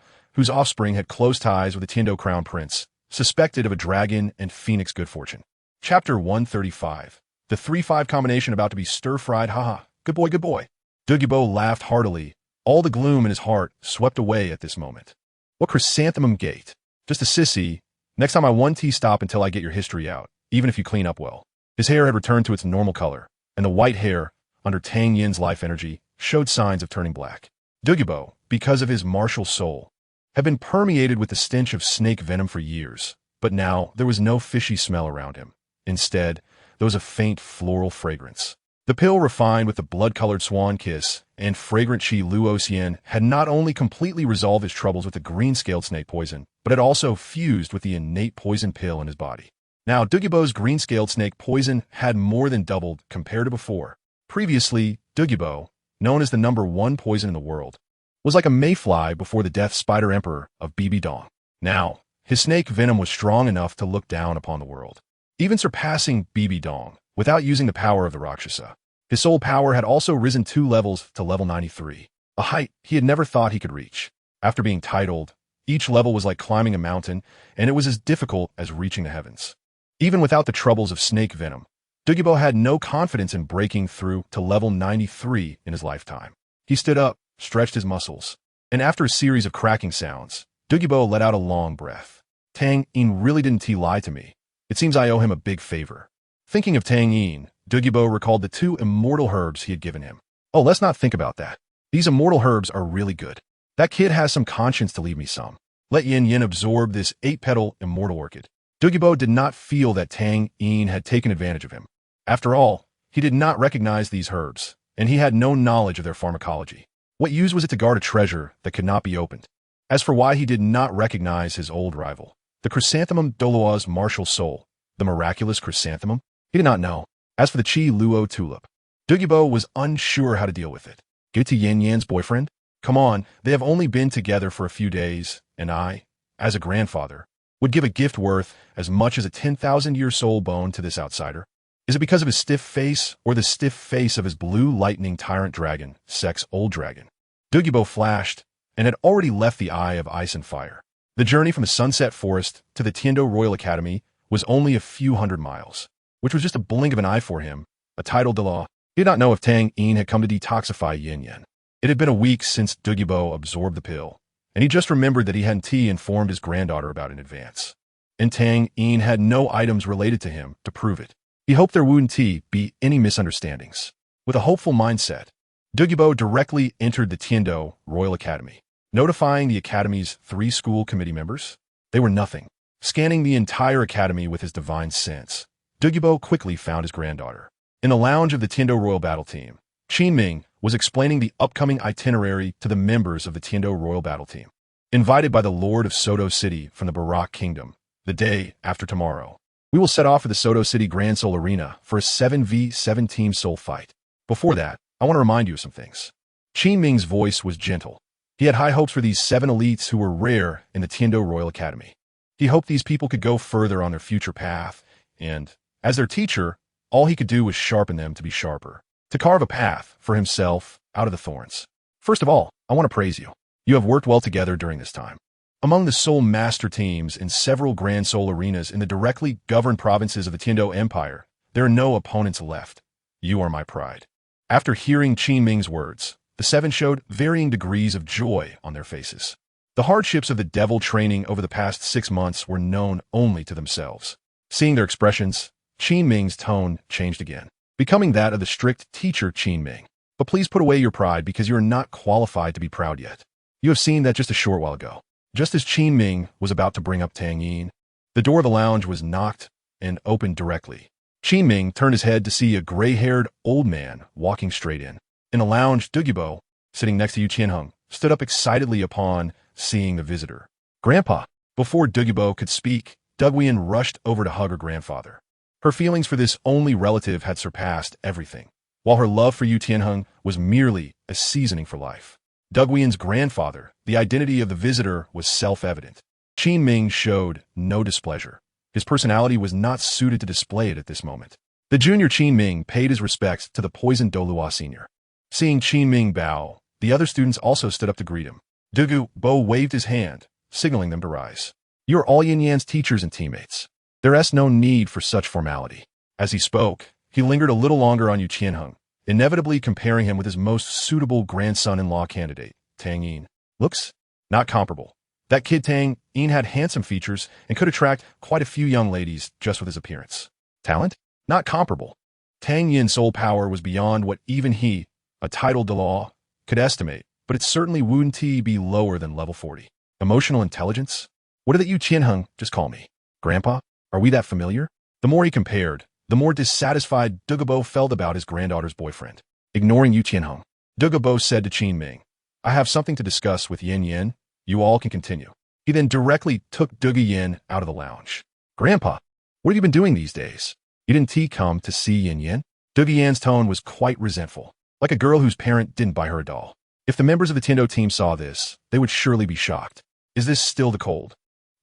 whose offspring had close ties with the Tiando Crown Prince, suspected of a dragon and phoenix good fortune. Chapter 135. The 3-5 combination about to be stir-fried, haha. Good boy, good boy. Douluo laughed heartily. All the gloom in his heart swept away at this moment. What chrysanthemum gate? Just a sissy. Next time I 1T stop until I get your history out, even if you clean up well. His hair had returned to its normal color, and the white hair, under Tang Yin's life energy, showed signs of turning black. Douluo, because of his martial soul, had been permeated with the stench of snake venom for years, but now there was no fishy smell around him. Instead, there was a faint floral fragrance. The pill refined with the blood-colored swan kiss and fragrant Shi Luosian had not only completely resolved his troubles with the green-scaled snake poison, but had also fused with the innate poison pill in his body. Now, Douluo's green-scaled snake poison had more than doubled compared to before. Previously, Douluo, known as the #1 poison in the world, was like a mayfly before the death spider emperor of BB Dong. Now, his snake venom was strong enough to look down upon the world, even surpassing BB Dong, without using the power of the Rakshasa. His soul power had also risen 2 levels to level 93, a height he had never thought he could reach. After being titled, each level was like climbing a mountain, and it was as difficult as reaching the heavens. Even without the troubles of snake venom, Douluo had no confidence in breaking through to level 93 in his lifetime. He stood up, stretched his muscles, and after a series of cracking sounds, Douluo let out a long breath. Tang Yin really didn't lie to me. It seems I owe him a big favor. Thinking of Tang Yin, Douluo recalled the 2 immortal herbs he had given him. Oh, let's not think about that. These immortal herbs are really good. That kid has some conscience to leave me some. Let Yin Yin absorb this 8-petal immortal orchid. Douluo did not feel that Tang Yin had taken advantage of him. After all, he did not recognize these herbs, and he had no knowledge of their pharmacology. What use was it to guard a treasure that could not be opened? As for why he did not recognize his old rival, the chrysanthemum Douluo's martial soul, the miraculous chrysanthemum, he did not know. As for the Qi Luo tulip, Douluo was unsure how to deal with it. Give it to Yan Yan's boyfriend? Come on, they have only been together for a few days, and I, as a grandfather, would give a gift worth as much as a 10,000-year soul bone to this outsider. Is it because of his stiff face or the stiff face of his blue lightning tyrant dragon, Sex Old Dragon? Douluo flashed and had already left the Eye of Ice and Fire. The journey from the Sunset Forest to the Tiando Royal Academy was only a few hundred miles, which was just a blink of an eye for him, a title de law. He did not know if Tang Yin had come to detoxify Yin Yan. It had been a week since Douluo absorbed the pill, and he just remembered that he hadn't informed his granddaughter about it in advance. And Tang Yin had no items related to him to prove it. He hoped there wouldn't be any misunderstandings. With a hopeful mindset, Douluo directly entered the Tiando Royal Academy, notifying the Academy's 3 school committee members. They were nothing. Scanning the entire Academy with his divine sense, Douluo quickly found his granddaughter. In the lounge of the Tiando Royal Battle Team, Qin Ming was explaining the upcoming itinerary to the members of the Tiando Royal Battle Team. Invited by the Lord of Soto City from the Barak Kingdom, the day after tomorrow, We will set off for the Soto City Grand Soul Arena for a 7v7 Team Soul fight. Before that, I want to remind you of some things. Qin Ming's voice was gentle. He had high hopes for these 7 elites who were rare in the Tiando Royal Academy. He hoped these people could go further on their future path, and, as their teacher, all he could do was sharpen them to be sharper, to carve a path for himself out of the thorns. First of all, I want to praise you. You have worked well together during this time. Among the Soul Master teams in several Grand Soul arenas in the directly governed provinces of the Tiando Empire, there are no opponents left. You are my pride. After hearing Qin Ming's words, the 7 showed varying degrees of joy on their faces. The hardships of the devil training over the past 6 months were known only to themselves. Seeing their expressions, Qin Ming's tone changed again, becoming that of the strict teacher Qin Ming. But please put away your pride because you are not qualified to be proud yet. You have seen that just a short while ago. Just as Qin Ming was about to bring up Tang Yin, the door of the lounge was knocked and opened directly. Qin Ming turned his head to see a gray-haired old man walking straight in. In the lounge, Douluo, sitting next to Yu Qianheng, stood up excitedly upon seeing the visitor. Grandpa! Before Douluo could speak, Douluo rushed over to hug her grandfather. Her feelings for this only relative had surpassed everything, while her love for Yu Qianheng was merely a seasoning for life. Douluo's grandfather, the identity of the visitor was self-evident. Qin Ming showed no displeasure. His personality was not suited to display it at this moment. The junior Qin Ming paid his respects to the poisoned Douluo senior. Seeing Qin Ming bow, the other students also stood up to greet him. Douluo waved his hand, signaling them to rise. You are all Yin Yan's teachers and teammates. There is no need for such formality. As he spoke, he lingered a little longer on Yu Qianheng, inevitably comparing him with his most suitable grandson-in-law candidate, Tang Yin. Looks? Not comparable. That kid Tang Yin had handsome features and could attract quite a few young ladies just with his appearance. Talent? Not comparable. Tang Yin's soul power was beyond what even he, a titled Dalu, could estimate, but it certainly wouldn't be lower than level 40. Emotional intelligence? What did Yu Qianheng just call me? Grandpa? Are we that familiar? The more he compared, the more dissatisfied Douluo felt about his granddaughter's boyfriend. Ignoring Yu Qianheng, Douluo said to Qin Ming, I have something to discuss with Yin Yan. You all can continue. He then directly took Douluo out of the lounge. Grandpa, what have you been doing these days? You didn't come to see Yin Yan? Douluo's tone was quite resentful, like a girl whose parent didn't buy her a doll. If the members of the Tiando team saw this, they would surely be shocked. Is this still the cold,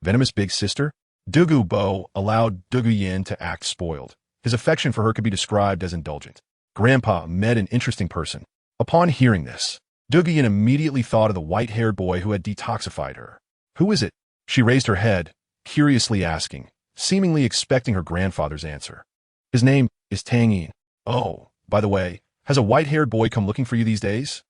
venomous big sister? Douluo allowed Douluo to act spoiled. His affection for her could be described as indulgent. Grandpa met an interesting person. Upon hearing this, Douluo immediately thought of the white-haired boy who had detoxified her. Who is it? She raised her head, curiously asking, seemingly expecting her grandfather's answer. His name is Tang Yin. Oh, by the way, has a white-haired boy come looking for you these days?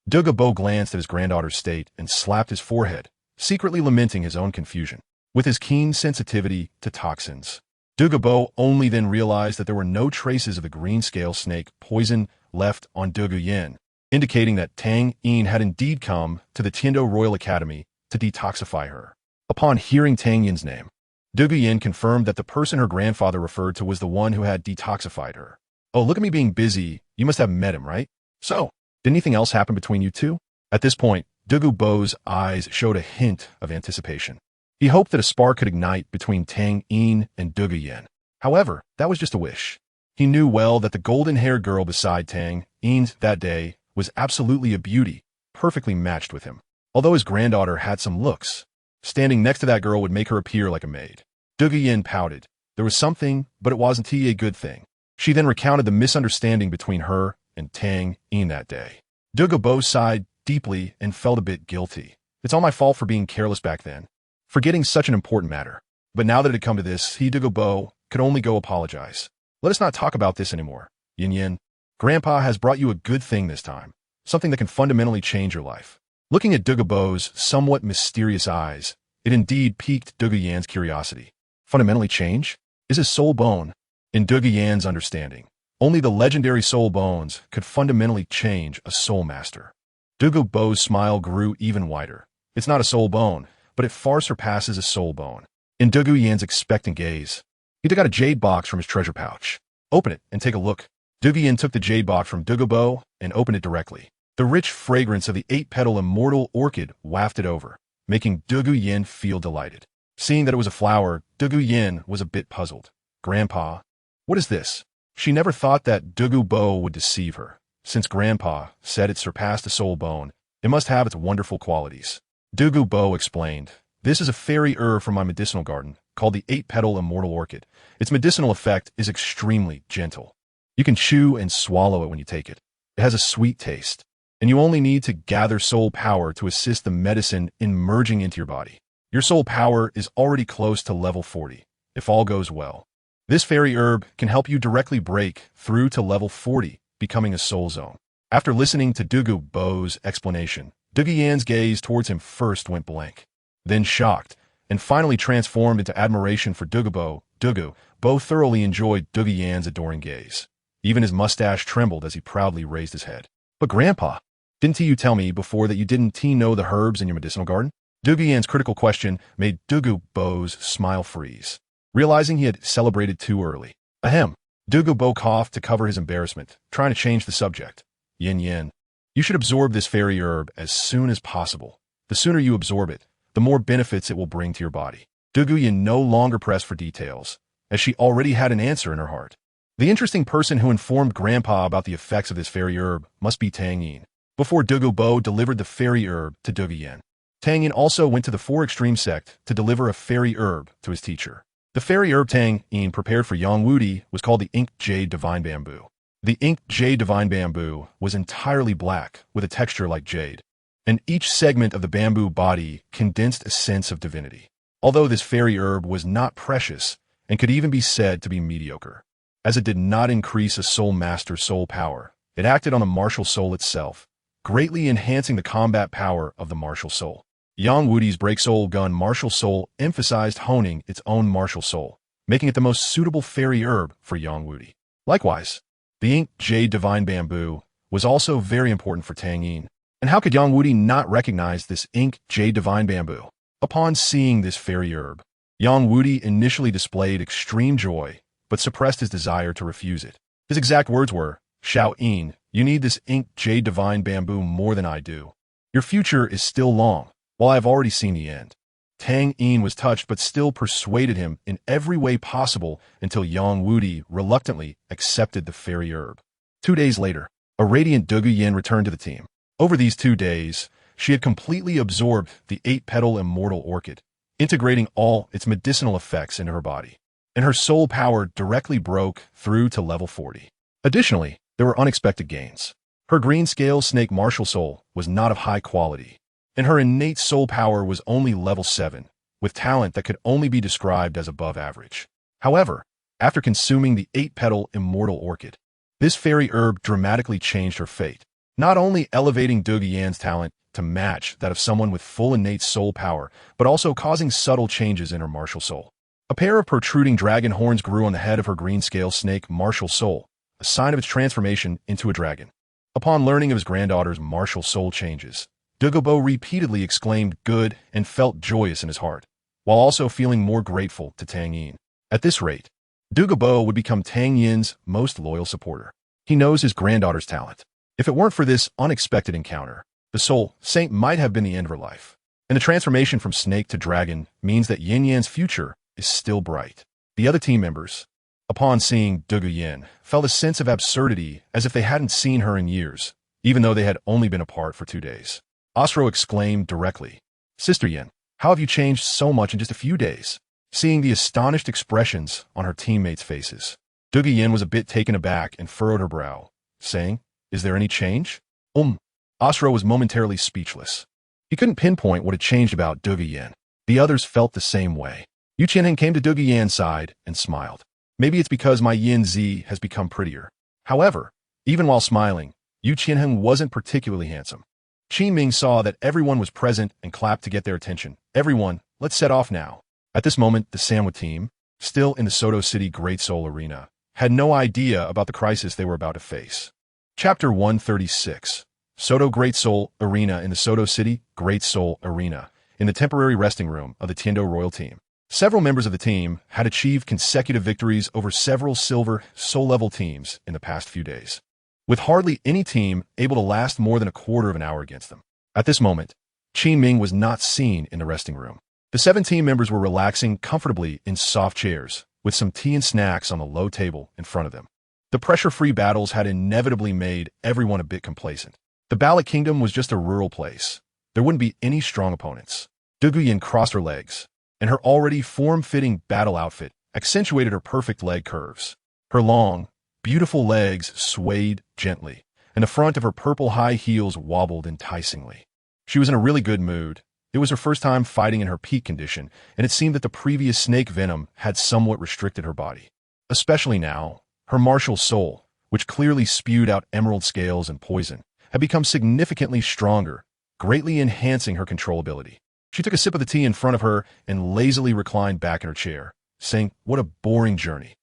Douluo glanced at his granddaughter's state and slapped his forehead, secretly lamenting his own confusion. With his keen sensitivity to toxins, Douluo only then realized that there were no traces of the green scale snake poison left on Douluo, indicating that Tang Yin had indeed come to the Tiando Royal Academy to detoxify her. Upon hearing Tang Yin's name, Douluo confirmed that the person her grandfather referred to was the one who had detoxified her. Oh, look at me being busy. You must have met him, right? So, did anything else happen between you two? At this point, Douluo's eyes showed a hint of anticipation. He hoped that a spark could ignite between Tang Yin and Douluo. However, that was just a wish. He knew well that the golden-haired girl beside Tang Yin that day was absolutely a beauty, perfectly matched with him. Although his granddaughter had some looks, standing next to that girl would make her appear like a maid. Douluo pouted. There was something, but it wasn't a good thing. She then recounted the misunderstanding between her and Tang Yin that day. Douluo sighed deeply and felt a bit guilty. It's all my fault for being careless back then, forgetting such an important matter. But now that it had come to this, Douluo could only go apologize. Let us not talk about this anymore. Yin Yan, Grandpa has brought you a good thing this time, something that can fundamentally change your life. Looking at Douluo's somewhat mysterious eyes, it indeed piqued Douluo's curiosity. Fundamentally change? Is his soul bone? In Douluo's understanding, only the legendary soul bones could fundamentally change a soul master. Douluo's smile grew even wider. It's not a soul bone, but it far surpasses a soul bone. In Douluo's expectant gaze, he took out a jade box from his treasure pouch. Open it and take a look. Douluo took the jade box from Douluo and opened it directly. The rich fragrance of the 8-petal immortal orchid wafted over, making Douluo feel delighted. Seeing that it was a flower, Dogu Yin was a bit puzzled. Grandpa, what is this? She never thought that Dogu Bo would deceive her. Since Grandpa said it surpassed a soul bone, it must have its wonderful qualities. Dogu Bo explained, this is a fairy herb from my medicinal garden, called the 8-petal immortal orchid. Its medicinal effect is extremely gentle. You can chew and swallow it when you take it. It has a sweet taste, and you only need to gather soul power to assist the medicine in merging into your body. Your soul power is already close to level 40, if all goes well. This fairy herb can help you directly break through to level 40, becoming a soul zone. After listening to Dogu Bo's explanation, Dogu Yan's gaze towards him first went blank, then shocked, and finally transformed into admiration for Dogu Bo. Dogu Bo thoroughly enjoyed Dogu Yan's adoring gaze. Even his mustache trembled as he proudly raised his head. But Grandpa, didn't you tell me before that you didn't know the herbs in your medicinal garden? Dogu Yan's critical question made Dogu Bo's smile freeze, realizing he had celebrated too early. Ahem. Dogu Bo coughed to cover his embarrassment, trying to change the subject. Yin, you should absorb this fairy herb as soon as possible. The sooner you absorb it, the more benefits it will bring to your body. Dogu Yin no longer pressed for details, as she already had an answer in her heart. The interesting person who informed Grandpa about the effects of this fairy herb must be Tang Yin. Before Dogu Bo delivered the fairy herb to Dogu Yin, Tang Yin also went to the 4 Extreme sect to deliver a fairy herb to his teacher. The fairy herb Tang Yin prepared for Yang Wudi was called the Inked Jade Divine Bamboo. The Inked Jade Divine Bamboo was entirely black with a texture like jade, and each segment of the bamboo body condensed a sense of divinity. Although this fairy herb was not precious and could even be said to be mediocre, as it did not increase a soul master's soul power, it acted on the martial soul itself, greatly enhancing the combat power of the martial soul. Yang Wudi's Break Soul Gun martial soul emphasized honing its own martial soul, making it the most suitable fairy herb for Yang Wudi. Likewise, the Inked Jade Divine Bamboo was also very important for Tang Yin. And how could Yang Wudi not recognize this Inked Jade Divine Bamboo? Upon seeing this fairy herb, Yang Wudi initially displayed extreme joy, but suppressed his desire to refuse it. His exact words were, Xiao Yin, you need this Inked Jade Divine Bamboo more than I do. Your future is still long, while I have already seen the end. Tang Yin was touched but still persuaded him in every way possible until Yang Wudi reluctantly accepted the fairy herb. 2 days later, a radiant Dogu Yin returned to the team. Over these 2 days, she had completely absorbed the 8-petal immortal orchid, integrating all its medicinal effects into her body, and her soul power directly broke through to level 40. Additionally, there were unexpected gains. Her green scale snake martial soul was not of high quality, and her innate soul power was only level 7, with talent that could only be described as above average. However, after consuming the 8-petal immortal orchid, this fairy herb dramatically changed her fate, not only elevating Dogu Yan's talent to match that of someone with full innate soul power, but also causing subtle changes in her martial soul. A pair of protruding dragon horns grew on the head of her green scale snake martial soul, a sign of its transformation into a dragon. Upon learning of his granddaughter's martial soul changes, Dogu Bo repeatedly exclaimed good and felt joyous in his heart, while also feeling more grateful to Tang Yin. At this rate, Dogu Bo would become Tang Yin's most loyal supporter. He knows his granddaughter's talent. If it weren't for this unexpected encounter, the soul saint might have been the end of her life. And the transformation from snake to dragon means that Yin Yan's future is still bright. The other team members, upon seeing Dogu Yin, felt a sense of absurdity as if they hadn't seen her in years, even though they had only been apart for 2 days. Osro exclaimed directly, Sister Yin, how have you changed so much in just a few days? Seeing the astonished expressions on her teammates' faces, Dogu Yin was a bit taken aback and furrowed her brow, saying, Is there any change? Osro was momentarily speechless. He couldn't pinpoint what had changed about Dogu Yin. The others felt the same way. Yu Qianheng came to Dogu Yan's side and smiled. Maybe it's because my Yin Zi has become prettier. However, even while smiling, Yu Qianheng wasn't particularly handsome. Qin Ming saw that everyone was present and clapped to get their attention. Everyone, let's set off now. At this moment, the Samwa team, still in the Soto City Great Soul Arena, had no idea about the crisis they were about to face. Chapter 136. Soto Great Soul Arena. In the Soto City Great Soul Arena, in the temporary resting room of the Tiendo Royal Team. Several members of the team had achieved consecutive victories over several silver soul-level teams in the past few days, with hardly any team able to last more than a quarter of an hour against them. At this moment, Qin Ming was not seen in the resting room. The 7 team members were relaxing comfortably in soft chairs, with some tea and snacks on the low table in front of them. The pressure-free battles had inevitably made everyone a bit complacent. The Ballot Kingdom was just a rural place. There wouldn't be any strong opponents. Douluo crossed her legs, and her already form-fitting battle outfit accentuated her perfect leg curves. Her long, beautiful legs swayed gently, and the front of her purple high heels wobbled enticingly. She was in a really good mood. It was her first time fighting in her peak condition, and it seemed that the previous snake venom had somewhat restricted her body. Especially now, her martial soul, which clearly spewed out emerald scales and poison, had become significantly stronger, greatly enhancing her controllability. She took a sip of the tea in front of her and lazily reclined back in her chair, saying, "What a boring journey.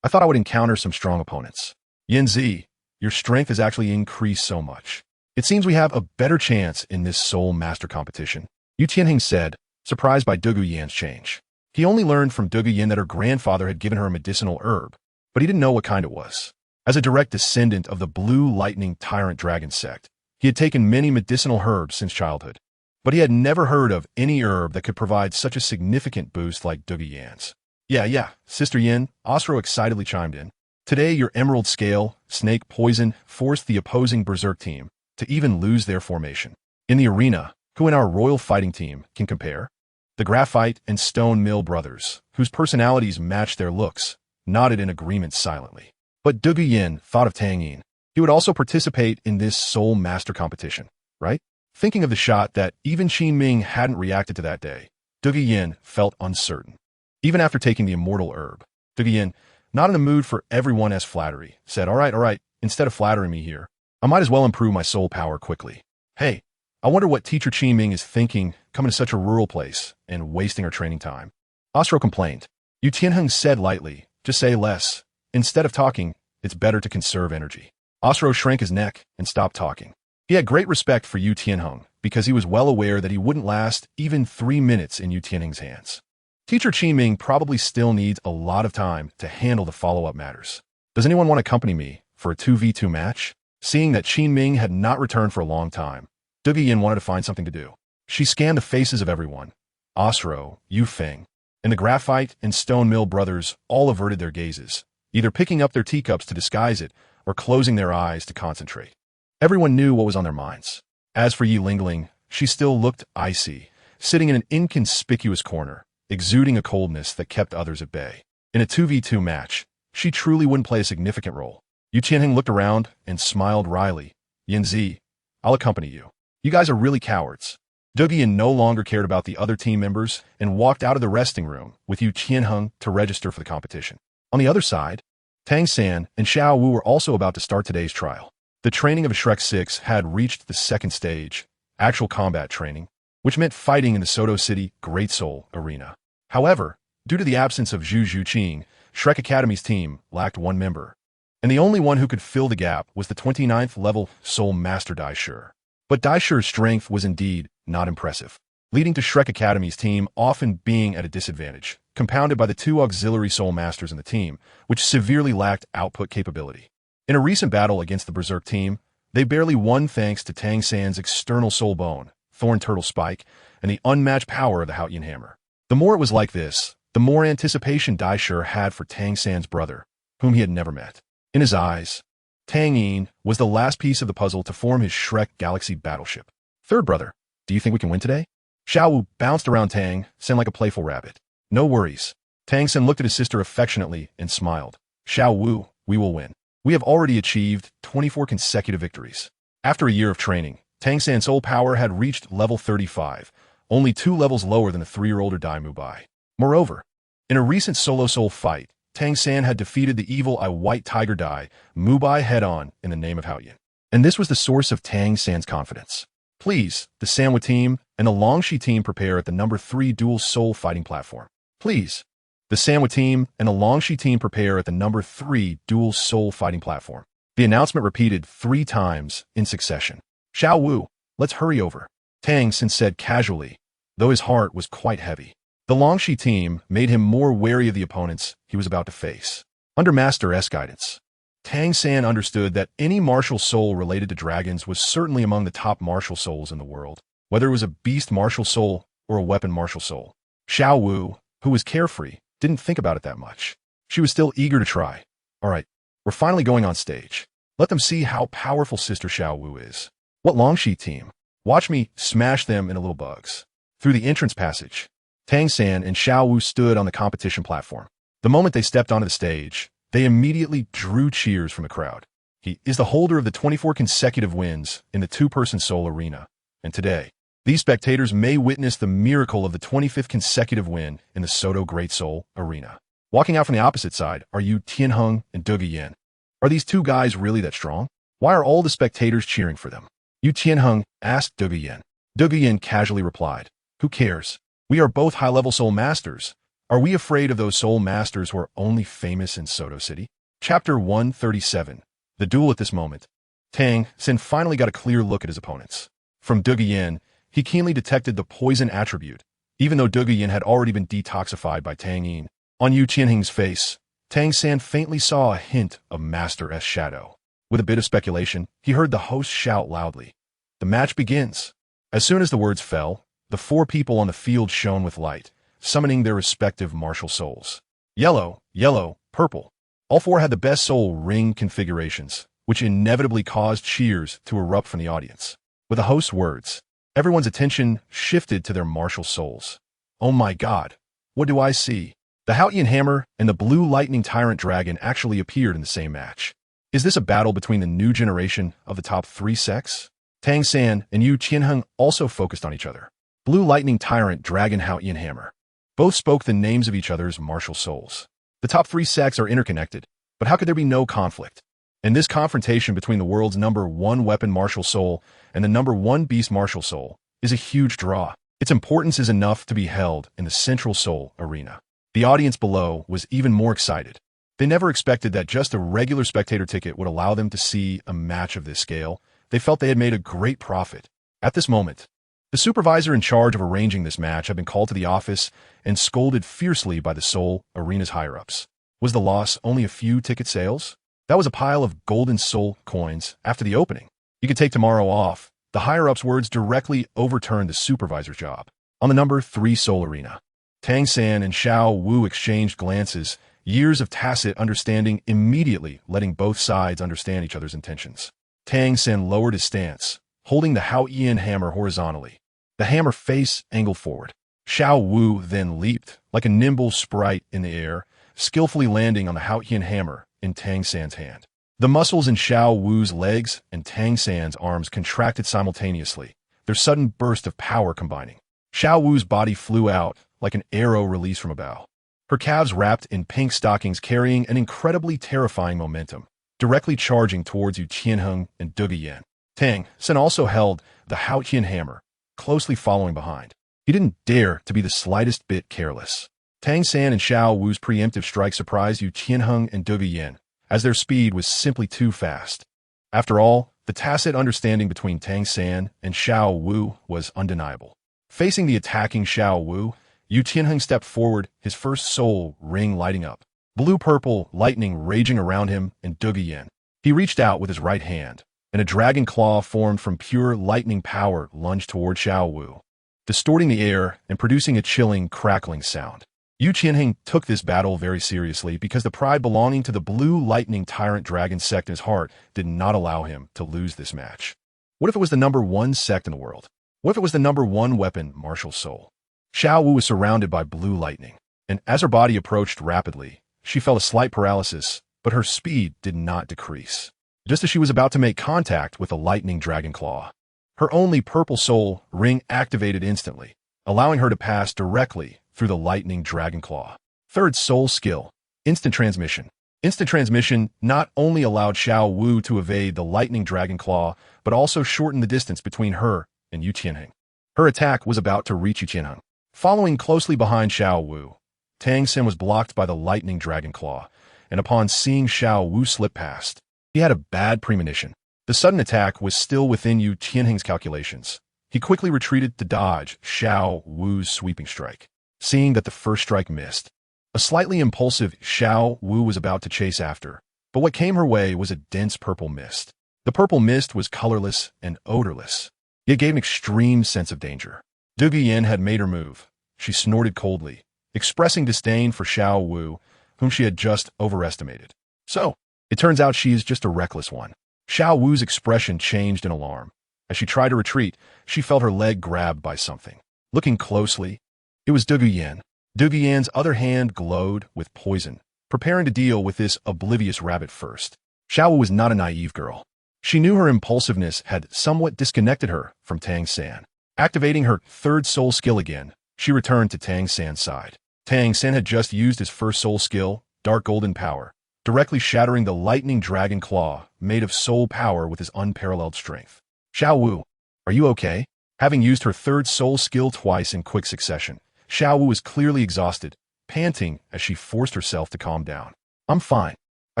I thought I would encounter some strong opponents. Yanzi, your strength has actually increased so much. It seems we have a better chance in this Soul Master competition," Yu Tianheng said, surprised by Douluo Yan's change. He only learned from Douluo Yan that her grandfather had given her a medicinal herb, but he didn't know what kind it was. As a direct descendant of the Blue Lightning Tyrant Dragon sect, he had taken many medicinal herbs since childhood, but he had never heard of any herb that could provide such a significant boost like Douluo Yan's. Yeah, Sister Yin, Osro excitedly chimed in. Today, your Emerald Scale, Snake Poison forced the opposing Berserk team to even lose their formation. In the arena, who in our royal fighting team can compare? The Graphite and Stone Mill brothers, whose personalities matched their looks, nodded in agreement silently. But Douluo Yan thought of Tang Yin. He would also participate in this Soul Master competition, right? Thinking of the shot that even Qin Ming hadn't reacted to that day, Douluo Yan felt uncertain. Even after taking the immortal herb, Douluo Yan, not in the mood for everyone as flattery, said, All right, instead of flattering me here, I might as well improve my soul power quickly. Hey, I wonder what Teacher Qin Ming is thinking coming to such a rural place and wasting her training time. Osro complained. Yu Tianheng said lightly, just say less. Instead of talking, it's better to conserve energy. Osro shrank his neck and stopped talking. He had great respect for Yu Tianheng because he was well aware that he wouldn't last even 3 minutes in Yu Tianheng's hands. Teacher Qin Ming probably still needs a lot of time to handle the follow-up matters. Does anyone want to accompany me for a 2v2 match? Seeing that Qin Ming had not returned for a long time, Douluo Yan wanted to find something to do. She scanned the faces of everyone. Osro, Yu Feng, and the Graphite and Stone Mill brothers all averted their gazes, either picking up their teacups to disguise it or closing their eyes to concentrate. Everyone knew what was on their minds. As for Yi Lingling, she still looked icy, sitting in an inconspicuous corner, exuding a coldness that kept others at bay. In a 2v2 match, she truly wouldn't play a significant role. Yu Tianheng looked around and smiled wryly. Yanzi, I'll accompany you. You guys are really cowards. Douluo Yan no longer cared about the other team members and walked out of the resting room with Yu Tianheng to register for the competition. On the other side, Tang San and Xiao Wu were also about to start today's trial. The training of Shrek 6 had reached the second stage, actual combat training, which meant fighting in the Soto City Great Soul Arena. However, due to the absence of Zhu Zhuqing, Shrek Academy's team lacked one member, and the only one who could fill the gap was the 29th level Soul Master Daishu. But Daishu's strength was indeed not impressive, leading to Shrek Academy's team often being at a disadvantage, compounded by the 2 auxiliary Soul Masters in the team, which severely lacked output capability. In a recent battle against the Berserk team, they barely won thanks to Tang San's external Soul Bone, Thorn Turtle Spike, and the unmatched power of the Haotian Hammer. The more it was like this, the more anticipation Daishu had for Tang San's brother, whom he had never met. In his eyes, Tang Yin was the last piece of the puzzle to form his Shrek Galaxy battleship. Third brother, do you think we can win today? Xiao Wu bounced around Tang San like a playful rabbit. No worries. Tang San looked at his sister affectionately and smiled. Xiao Wu, we will win. We have already achieved 24 consecutive victories. After a year of training, Tang San's soul power had reached level 35, only 2 levels lower than a 3-year-older Dai Mubai. Moreover, in a recent solo soul fight, Tang San had defeated the evil White Tiger Dai Mubai head-on in the name of Haotian. And this was the source of Tang San's confidence. Please, the Sanwa team and the Longxi team prepare at the number 3 dual soul fighting platform. Please, the Sanwa team and the Longxi team prepare at the number 3 dual soul fighting platform. The announcement repeated 3 times in succession. Xiao Wu, let's hurry over, Tang San said casually, though his heart was quite heavy. The Longxi team made him more wary of the opponents he was about to face. Under Master S guidance, Tang San understood that any martial soul related to dragons was certainly among the top martial souls in the world, whether it was a beast martial soul or a weapon martial soul. Xiao Wu, who was carefree, didn't think about it that much. She was still eager to try. All right, we're finally going on stage. Let them see how powerful Sister Xiao Wu is. What Longxi team? Watch me smash them into little bugs. Through the entrance passage, Tang San and Xiao Wu stood on the competition platform. The moment they stepped onto the stage, they immediately drew cheers from the crowd. He is the holder of the 24 consecutive wins in the two-person Seoul arena. And today, these spectators may witness the miracle of the 25th consecutive win in the Soto Great Seoul arena. Walking out from the opposite side are Yu Tianheng and Dege Yin. Are these two guys really that strong? Why are all the spectators cheering for them? Yu Tianheng asked Dege Yin. Dege Yin casually replied, "Who cares? We are both high-level Soul Masters. Are we afraid of those Soul Masters who are only famous in Soto City?" Chapter 137. The duel at this moment. Tang San finally got a clear look at his opponents. From Dege Yin, he keenly detected the poison attribute, even though Dege Yin had already been detoxified by Tang Yin. On Yu Tianheng's face, Tang San faintly saw a hint of Master S shadow. With a bit of speculation, he heard the host shout loudly, "The match begins." As soon as the words fell, the four people on the field shone with light, summoning their respective martial souls. Yellow, yellow, purple. All four had the best soul ring configurations, which inevitably caused cheers to erupt from the audience. With the host's words, everyone's attention shifted to their martial souls. Oh my god, what do I see? The Haotian Hammer and the Blue Lightning Tyrant Dragon actually appeared in the same match. Is this a battle between the new generation of the top three sects? Tang San and Yu Tianheng also focused on each other. Blue Lightning Tyrant Dragon Haotian Hammer. Both spoke the names of each other's martial souls. The top three sects are interconnected, but how could there be no conflict? In this confrontation between the world's #1 weapon martial soul and the #1 beast martial soul is a huge draw. Its importance is enough to be held in the Central Soul arena. The audience below was even more excited. They never expected that just a regular spectator ticket would allow them to see a match of this scale. They felt they had made a great profit. At this moment, the supervisor in charge of arranging this match had been called to the office and scolded fiercely by the Seoul arena's higher-ups. Was the loss only a few ticket sales? That was a pile of golden soul coins after the opening. You could take tomorrow off. The higher-ups' words directly overturned the supervisor's job. On the #3 Seoul arena, Tang San and Xiao Wu exchanged glances, years of tacit understanding immediately letting both sides understand each other's intentions. Tang San lowered his stance, holding the Haotian hammer horizontally. The hammer face angled forward. Xiao Wu then leaped, like a nimble sprite in the air, skillfully landing on the Haotian hammer in Tang San's hand. The muscles in Xiao Wu's legs and Tang San's arms contracted simultaneously, their sudden burst of power combining. Xiao Wu's body flew out, like an arrow released from a bow. Her calves wrapped in pink stockings carrying an incredibly terrifying momentum, directly charging towards Yu Tianheng and Dege Yin. Tang San also held the Haotian hammer, closely following behind. He didn't dare to be the slightest bit careless. Tang San and Xiao Wu's preemptive strike surprised Yu Tianheng and Dege Yin, as their speed was simply too fast. After all, the tacit understanding between Tang San and Xiao Wu was undeniable. Facing the attacking Xiao Wu, Yu Tianheng stepped forward, his first soul ring lighting up. Blue-purple lightning raging around him and Dege Yin. He reached out with his right hand, and a dragon claw formed from pure lightning power lunged toward Xiao Wu, distorting the air and producing a chilling, crackling sound. Yu Tianheng took this battle very seriously because the pride belonging to the Blue Lightning Tyrant Dragon sect in his heart did not allow him to lose this match. What if it was the #1 sect in the world? What if it was the #1 weapon martial soul? Xiao Wu was surrounded by blue lightning, and as her body approached rapidly, she felt a slight paralysis, but her speed did not decrease. Just as she was about to make contact with the lightning dragon claw, her only purple soul ring activated instantly, allowing her to pass directly through the lightning dragon claw. Third soul skill, instant transmission. Instant transmission not only allowed Xiao Wu to evade the lightning dragon claw, but also shortened the distance between her and Yu Tianheng. Her attack was about to reach Yu Tianheng. Following closely behind Xiao Wu, Tang San was blocked by the lightning dragon claw, and upon seeing Xiao Wu slip past, he had a bad premonition. The sudden attack was still within Yu Tianheng's calculations. He quickly retreated to dodge Xiao Wu's sweeping strike. Seeing that the first strike missed, a slightly impulsive Xiao Wu was about to chase after, but what came her way was a dense purple mist. The purple mist was colorless and odorless. It gave an extreme sense of danger. Dege Yin had made her move, she snorted coldly, expressing disdain for Xiao Wu, whom she had just overestimated. So, it turns out she is just a reckless one. Xiao Wu's expression changed in alarm. As she tried to retreat, she felt her leg grabbed by something. Looking closely, it was Douluo Yan. Douluo Yan's other hand glowed with poison, preparing to deal with this oblivious rabbit first. Xiao Wu was not a naive girl. She knew her impulsiveness had somewhat disconnected her from Tang San. Activating her third soul skill again, she returned to Tang San's side. Tang San had just used his first soul skill, Dark Golden Power, directly shattering the lightning dragon claw made of soul power with his unparalleled strength. Xiao Wu, are you okay? Having used her third soul skill twice in quick succession, Xiao Wu was clearly exhausted, panting as she forced herself to calm down. I'm fine. I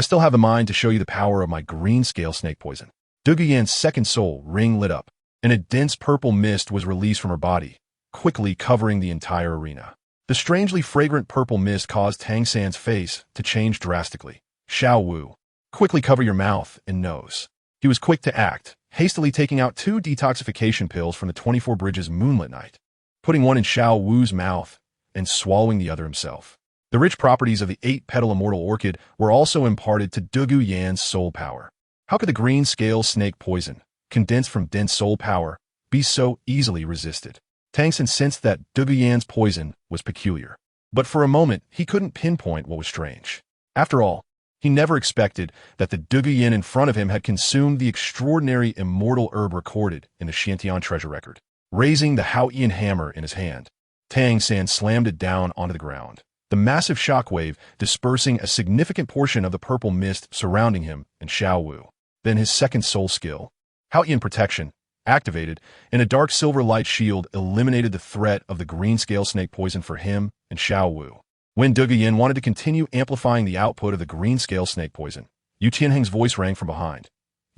still have the mind to show you the power of my green scale snake poison. Douluo Yan's second soul ring lit up, and a dense purple mist was released from her body, quickly covering the entire arena. The strangely fragrant purple mist caused Tang San's face to change drastically. Xiao Wu, quickly cover your mouth and nose. He was quick to act, hastily taking out 2 detoxification pills from the 24 Bridges Moonlit Night, putting one in Xiao Wu's mouth and swallowing the other himself. The rich properties of the 8-petal immortal orchid were also imparted to Douluo Yan's soul power. How could the green scale snake poison, condensed from dense soul power, be so easily resisted? Tang San sensed that Douluo Yan's poison was peculiar, but for a moment he couldn't pinpoint what was strange. After all, he never expected that the Douluo Yan in front of him had consumed the extraordinary immortal herb recorded in the Xiantian treasure record. Raising the Haoyan hammer in his hand, Tang San slammed it down onto the ground, the massive shockwave dispersing a significant portion of the purple mist surrounding him and Xiao Wu. Then his second soul skill, Haoyan Protection, activated, and a dark silver light shield eliminated the threat of the green scale snake poison for him and Xiao Wu. When Douluo Yan wanted to continue amplifying the output of the green scale snake poison, Yu Tianheng's voice rang from behind.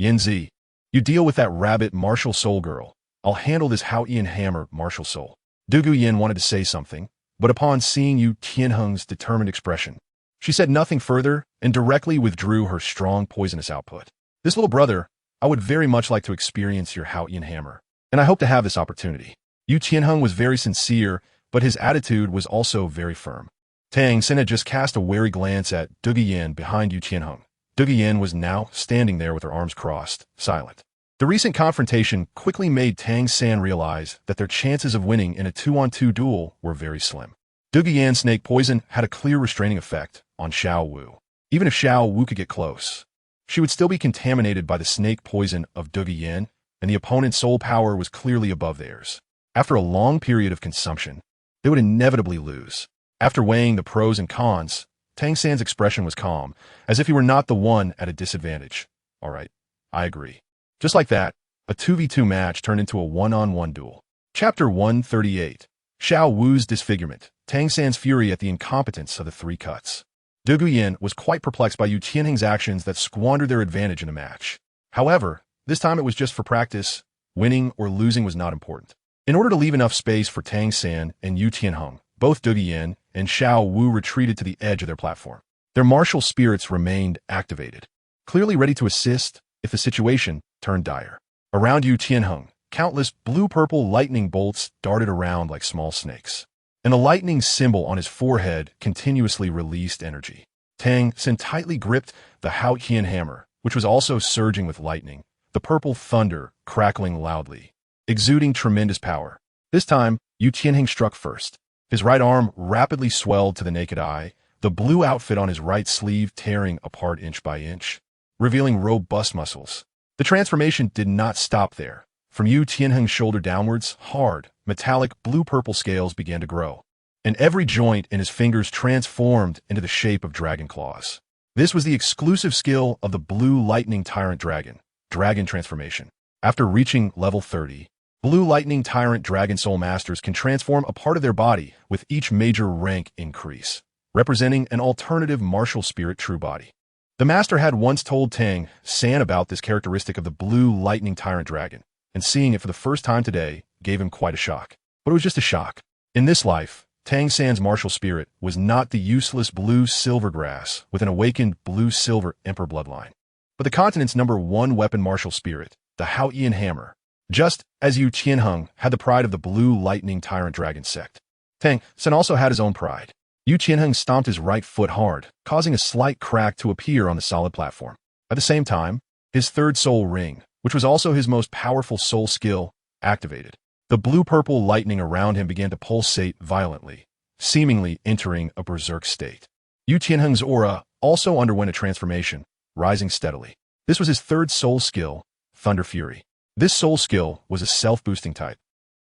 Yanzi, you deal with that rabbit martial soul girl. I'll handle this Haoyan hammer martial soul. Douluo Yan wanted to say something, but upon seeing Yu Tianheng's determined expression, she said nothing further and directly withdrew her strong poisonous output. This little brother, I would very much like to experience your Haoyan hammer, and I hope to have this opportunity. Yu Tianheng was very sincere, but his attitude was also very firm. Tang San had just cast a wary glance at Douluo Yan behind Yu Tianheng. Douluo Yan was now standing there with her arms crossed, silent. The recent confrontation quickly made Tang San realize that their chances of winning in a 2-on-2 duel were very slim. Douluo Yan's snake poison had a clear restraining effect on Xiao Wu. Even if Xiao Wu could get close, she would still be contaminated by the snake poison of Douluo Yan, and the opponent's soul power was clearly above theirs. After a long period of consumption, they would inevitably lose. After weighing the pros and cons, Tang San's expression was calm, as if he were not the one at a disadvantage. All right, I agree. Just like that, a 2v2 match turned into a 1-on-1 duel. Chapter 138. Xiao Wu's Disfigurement. Tang San's fury at the incompetence of the 3 cuts. Douluo Yan was quite perplexed by Yu Tianheng's actions that squandered their advantage in a match. However, this time it was just for practice. Winning or losing was not important. In order to leave enough space for Tang San and Yu Tianheng, both Douluo Yan and Xiao Wu retreated to the edge of their platform. Their martial spirits remained activated, clearly ready to assist if the situation turned dire. Around Yu Tianheng, countless blue-purple lightning bolts darted around like small snakes, and the lightning symbol on his forehead continuously released energy. Tang San tightly gripped the Haoyan hammer, which was also surging with lightning, the purple thunder crackling loudly, exuding tremendous power. This time, Yu Tianheng struck first. His right arm rapidly swelled to the naked eye, the blue outfit on his right sleeve tearing apart inch by inch, revealing robust muscles. The transformation did not stop there. From Yu Tianheng's shoulder downwards, hard, metallic blue-purple scales began to grow, and every joint in his fingers transformed into the shape of dragon claws. This was the exclusive skill of the Blue Lightning Tyrant Dragon, Dragon Transformation. After reaching level 30, Blue Lightning Tyrant Dragon Soul Masters can transform a part of their body with each major rank increase, representing an alternative martial spirit true body. The master had once told Tang San about this characteristic of the Blue Lightning Tyrant Dragon, and seeing it for the first time today gave him quite a shock. But it was just a shock. In this life, Tang San's martial spirit was not the useless blue-silver grass with an awakened blue-silver emperor bloodline, but the continent's #1 weapon martial spirit, the Haoyan hammer, just as Yu Tianheng had the pride of the Blue Lightning Tyrant Dragon sect. Tang San also had his own pride. Yu Qianheng stomped his right foot hard, causing a slight crack to appear on the solid platform. At the same time, his third soul ring, which was also his most powerful soul skill, activated. The blue-purple lightning around him began to pulsate violently, seemingly entering a berserk state. Yu Qianheng's aura also underwent a transformation, rising steadily. This was his third soul skill, Thunder Fury. This soul skill was a self-boosting type,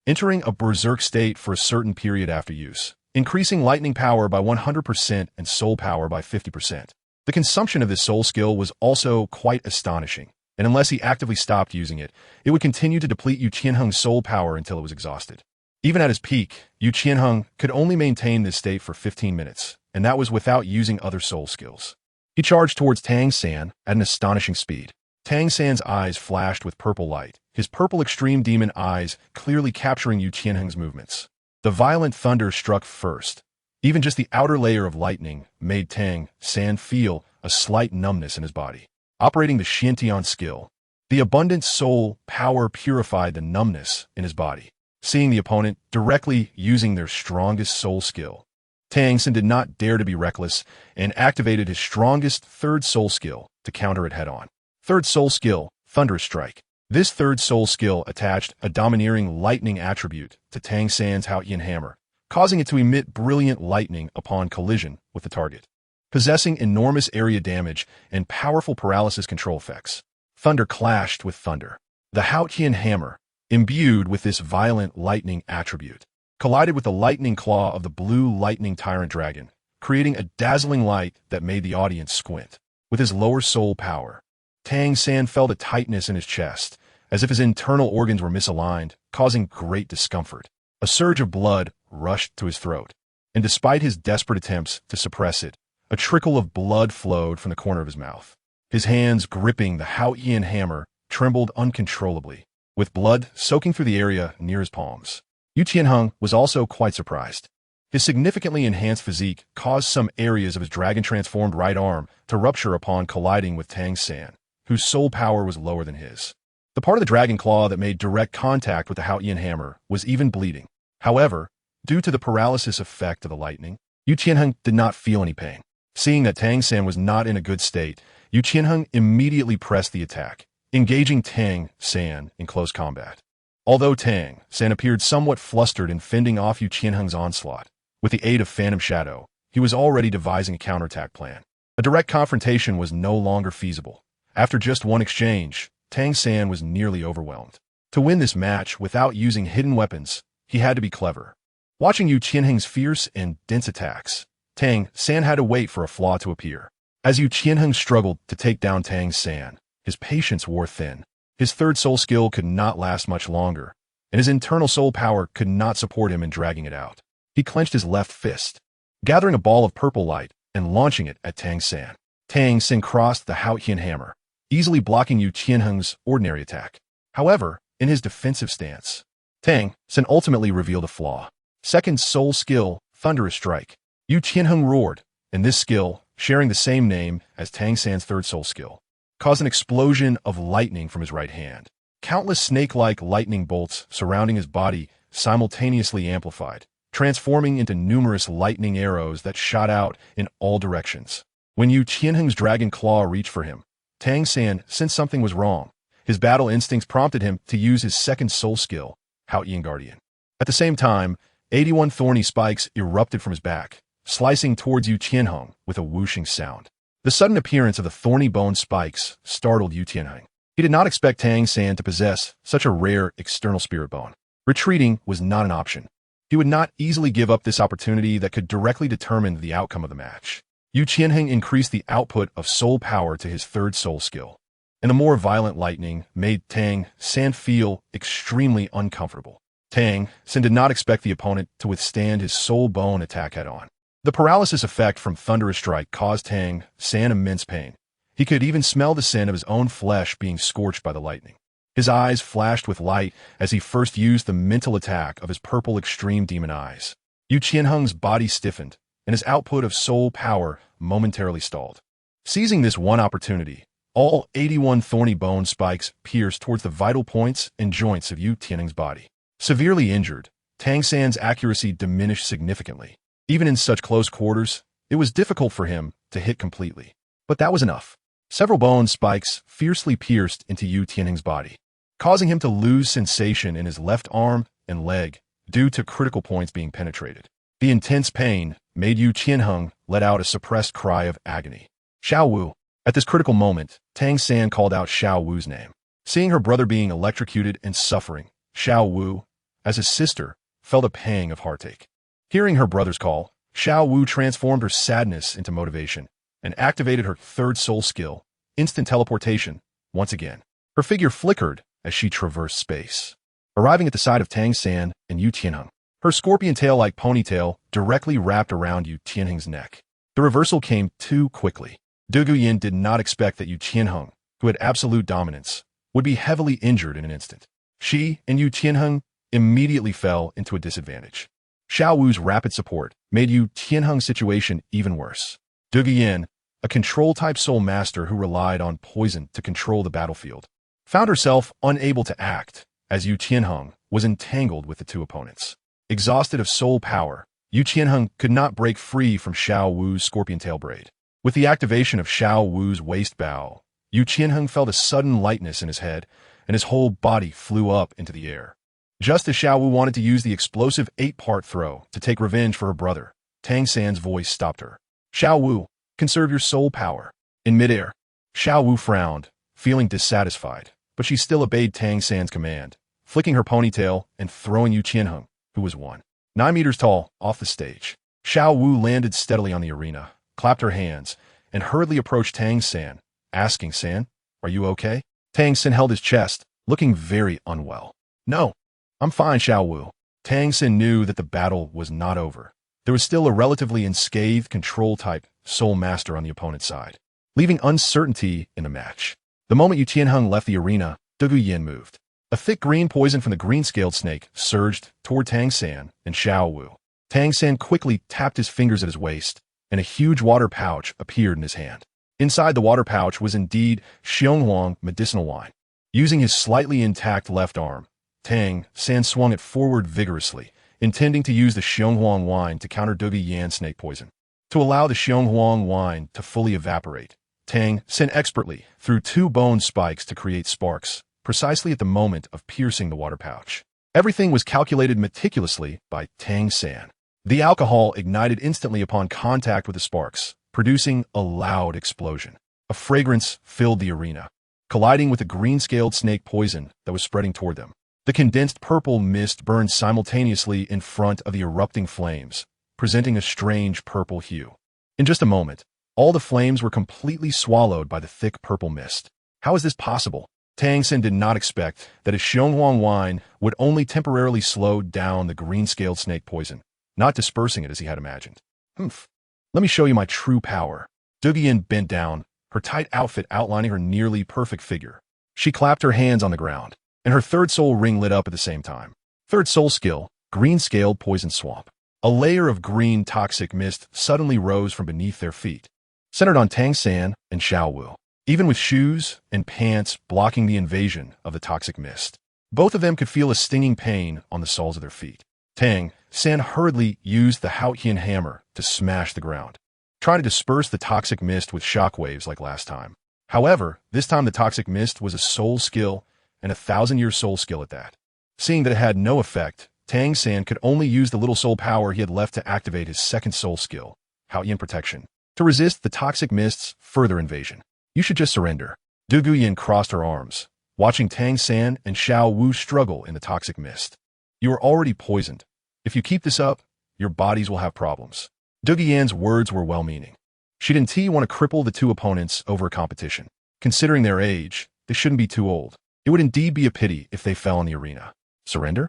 entering a berserk state for a certain period after use, increasing lightning power by 100% and soul power by 50%. The consumption of this soul skill was also quite astonishing, and unless he actively stopped using it, it would continue to deplete Yu Qianheng's soul power until it was exhausted. Even at his peak, Yu Qianheng could only maintain this state for 15 minutes, and that was without using other soul skills. He charged towards Tang San at an astonishing speed. Tang San's eyes flashed with purple light, his purple extreme demon eyes clearly capturing Yu Qianheng's movements. The violent thunder struck first. Even just the outer layer of lightning made Tang San feel a slight numbness in his body. Operating the Xiantian skill, the abundant soul power purified the numbness in his body. Seeing the opponent directly using their strongest soul skill, Tang San did not dare to be reckless and activated his strongest third soul skill to counter it head-on. Third soul skill, Thunderous Strike. This third soul skill attached a domineering lightning attribute to Tang San's Haotian hammer, causing it to emit brilliant lightning upon collision with the target. Possessing enormous area damage and powerful paralysis control effects, thunder clashed with thunder. The Haotian hammer, imbued with this violent lightning attribute, collided with the lightning claw of the blue lightning tyrant dragon, creating a dazzling light that made the audience squint. With his lower soul power, Tang San felt a tightness in his chest, as if his internal organs were misaligned, causing great discomfort. A surge of blood rushed to his throat, and despite his desperate attempts to suppress it, a trickle of blood flowed from the corner of his mouth. His hands gripping the Haotian hammer trembled uncontrollably, with blood soaking through the area near his palms. Yu Qianheng was also quite surprised. His significantly enhanced physique caused some areas of his dragon-transformed right arm to rupture upon colliding with Tang San, whose soul power was lower than his. The part of the dragon claw that made direct contact with the Haotian hammer was even bleeding. However, due to the paralysis effect of the lightning, Yu Qianheng did not feel any pain. Seeing that Tang San was not in a good state, Yu Qianheng immediately pressed the attack, engaging Tang San in close combat. Although Tang San appeared somewhat flustered in fending off Yu Qianheng's onslaught, with the aid of Phantom Shadow, he was already devising a counterattack plan. A direct confrontation was no longer feasible. After just one exchange, Tang San was nearly overwhelmed. To win this match without using hidden weapons, he had to be clever. Watching Yu Qianheng's fierce and dense attacks, Tang San had to wait for a flaw to appear. As Yu Qianheng struggled to take down Tang San, his patience wore thin. His third soul skill could not last much longer, and his internal soul power could not support him in dragging it out. He clenched his left fist, gathering a ball of purple light and launching it at Tang San. Tang San crossed the Haotian hammer, easily blocking Yu Qianheng's ordinary attack. However, in his defensive stance, Tang San ultimately revealed a flaw. Second soul skill, Thunderous Strike. Yu Qianheng roared, and this skill, sharing the same name as Tang San's third soul skill, caused an explosion of lightning from his right hand. Countless snake-like lightning bolts surrounding his body simultaneously amplified, transforming into numerous lightning arrows that shot out in all directions. When Yu Qianheng's dragon claw reached for him, Tang San sensed something was wrong. His battle instincts prompted him to use his second soul skill, Haotian Guardian. At the same time, 81 thorny spikes erupted from his back, slicing towards Yu Qianheng with a whooshing sound. The sudden appearance of the thorny bone spikes startled Yu Qianheng. He did not expect Tang San to possess such a rare external spirit bone. Retreating was not an option. He would not easily give up this opportunity that could directly determine the outcome of the match. Yu Qianheng increased the output of soul power to his third soul skill, and the more violent lightning made Tang San feel extremely uncomfortable. Tang San did not expect the opponent to withstand his soul bone attack head-on. The paralysis effect from Thunderous Strike caused Tang San immense pain. He could even smell the scent of his own flesh being scorched by the lightning. His eyes flashed with light as he first used the mental attack of his purple extreme demon eyes. Yu Qianheng's body stiffened, and his output of soul power momentarily stalled. Seizing this one opportunity, all 81 thorny bone spikes pierced towards the vital points and joints of Yu Qianheng's body. Severely injured, Tang San's accuracy diminished significantly. Even in such close quarters, it was difficult for him to hit completely. But that was enough. Several bone spikes fiercely pierced into Yu Tianheng's body, causing him to lose sensation in his left arm and leg due to critical points being penetrated. The intense pain made Yu Tianheng let out a suppressed cry of agony. Xiao Wu. At this critical moment, Tang San called out Xiao Wu's name. Seeing her brother being electrocuted and suffering, Xiao Wu, as his sister, felt a pang of heartache. Hearing her brother's call, Xiao Wu transformed her sadness into motivation and activated her third soul skill, instant teleportation, once again. Her figure flickered as she traversed space, arriving at the side of Tang San and Yu Tianheng. Her scorpion tail-like ponytail directly wrapped around Yu Tianheng's neck. The reversal came too quickly. Du Guyan did not expect that Yu Tianheng, who had absolute dominance, would be heavily injured in an instant. She and Yu Tianheng immediately fell into a disadvantage. Xiao Wu's rapid support made Yu Tianheng's situation even worse. Du Guyan, a control-type soul master who relied on poison to control the battlefield, found herself unable to act as Yu Tianheng was entangled with the two opponents. Exhausted of soul power, Yu Tianheng could not break free from Xiao Wu's scorpion tail braid. With the activation of Xiao Wu's waist bow, Yu Tianheng felt a sudden lightness in his head, and his whole body flew up into the air. Just as Xiao Wu wanted to use the explosive 8-part throw to take revenge for her brother, Tang San's voice stopped her. Xiao Wu, conserve your soul power. In midair, Xiao Wu frowned, feeling dissatisfied, but she still obeyed Tang San's command, flicking her ponytail and throwing Yu Tianheng, who was 9 meters tall, off the stage. Xiao Wu landed steadily on the arena, clapped her hands, and hurriedly approached Tang San, asking San, "Are you okay?" Tang San held his chest, looking very unwell. "No, I'm fine, Xiao Wu." Tang San knew that the battle was not over. There was still a relatively unscathed control-type soul master on the opponent's side, leaving uncertainty in the match. The moment Yu Tianheng left the arena, Du Guyan moved. A thick green poison from the green-scaled snake surged toward Tang San and Xiao Wu. Tang San quickly tapped his fingers at his waist, and a huge water pouch appeared in his hand. Inside the water pouch was indeed Xionghuang medicinal wine. Using his slightly intact left arm, Tang San swung it forward vigorously, intending to use the Xionghuang wine to counter Du Guyan's snake poison. To allow the Xionghuang wine to fully evaporate, Tang San expertly threw 2 bone spikes to create sparks, precisely at the moment of piercing the water pouch. Everything was calculated meticulously by Tang San. The alcohol ignited instantly upon contact with the sparks, producing a loud explosion. A fragrance filled the arena, colliding with the green-scaled snake poison that was spreading toward them. The condensed purple mist burned simultaneously in front of the erupting flames, presenting a strange purple hue. In just a moment, all the flames were completely swallowed by the thick purple mist. How is this possible? Tang San did not expect that his Xionghuang wine would only temporarily slow down the green-scaled snake poison, not dispersing it as he had imagined. Let me show you my true power. Du Guyan bent down, her tight outfit outlining her nearly perfect figure. She clapped her hands on the ground, and her third soul ring lit up at the same time. Third soul skill, green-scaled poison swamp. A layer of green toxic mist suddenly rose from beneath their feet, centered on Tang San and Xiao Wu. Even with shoes and pants blocking the invasion of the toxic mist, both of them could feel a stinging pain on the soles of their feet. Tang San hurriedly used the Haotian hammer to smash the ground, trying to disperse the toxic mist with shockwaves like last time. However, this time the toxic mist was a soul skill, and a 1,000-year soul skill at that. Seeing that it had no effect, Tang San could only use the little soul power he had left to activate his second soul skill, Haotian protection, to resist the toxic mist's further invasion. "You should just surrender." Du Guyan crossed her arms, watching Tang San and Xiao Wu struggle in the toxic mist. "You are already poisoned. If you keep this up, your bodies will have problems." Du Guyan's words were well-meaning. She didn't want to cripple the two opponents over a competition. Considering their age, they shouldn't be too old. It would indeed be a pity if they fell in the arena. "Surrender?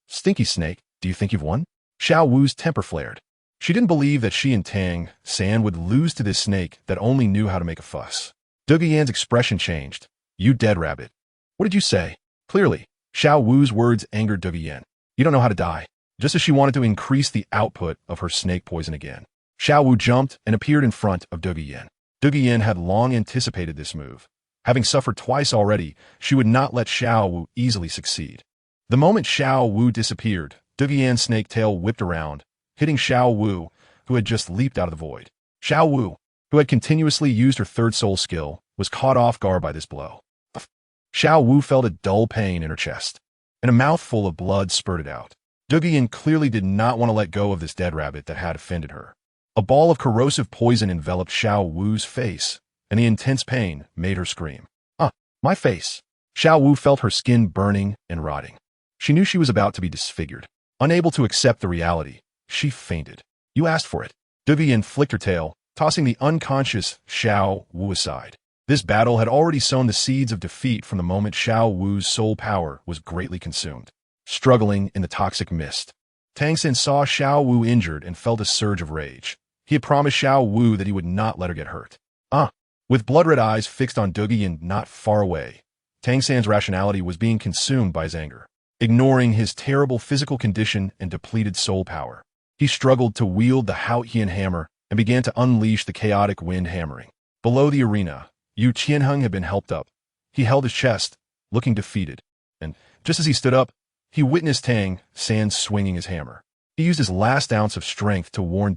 Stinky snake, do you think you've won?" Xiao Wu's temper flared. She didn't believe that she and Tang San would lose to this snake that only knew how to make a fuss. Du Guyan's expression changed. "You dead rabbit. What did you say?" Clearly, Xiao Wu's words angered Du Guyan. "You don't know how to die." Just as she wanted to increase the output of her snake poison again, Xiao Wu jumped and appeared in front of Du Guyan. Du Guyan had long anticipated this move. Having suffered twice already, she would not let Xiao Wu easily succeed. The moment Xiao Wu disappeared, Yan's snake tail whipped around, hitting Xiao Wu, who had just leaped out of the void. Xiao Wu, who had continuously used her third soul skill, was caught off guard by this blow. Xiao Wu felt a dull pain in her chest, and a mouthful of blood spurted out. Yan clearly did not want to let go of this dead rabbit that had offended her. A ball of corrosive poison enveloped Xiao Wu's face, and the intense pain made her scream. My face. Xiao Wu felt her skin burning and rotting. She knew she was about to be disfigured. Unable to accept the reality, she fainted. You asked for it. Yan flicked her tail, tossing the unconscious Xiao Wu aside. This battle had already sown the seeds of defeat from the moment Xiao Wu's soul power was greatly consumed. Struggling in the toxic mist, Tang San saw Xiao Wu injured and felt a surge of rage. He had promised Xiao Wu that he would not let her get hurt. With blood-red eyes fixed on Yan not far away, Tang San's rationality was being consumed by his anger. Ignoring his terrible physical condition and depleted soul power, he struggled to wield the Haotian hammer and began to unleash the chaotic wind hammering. Below the arena, Yu Qianheng had been helped up. He held his chest, looking defeated, and just as he stood up, he witnessed Tang San swinging his hammer. He used his last ounce of strength to warn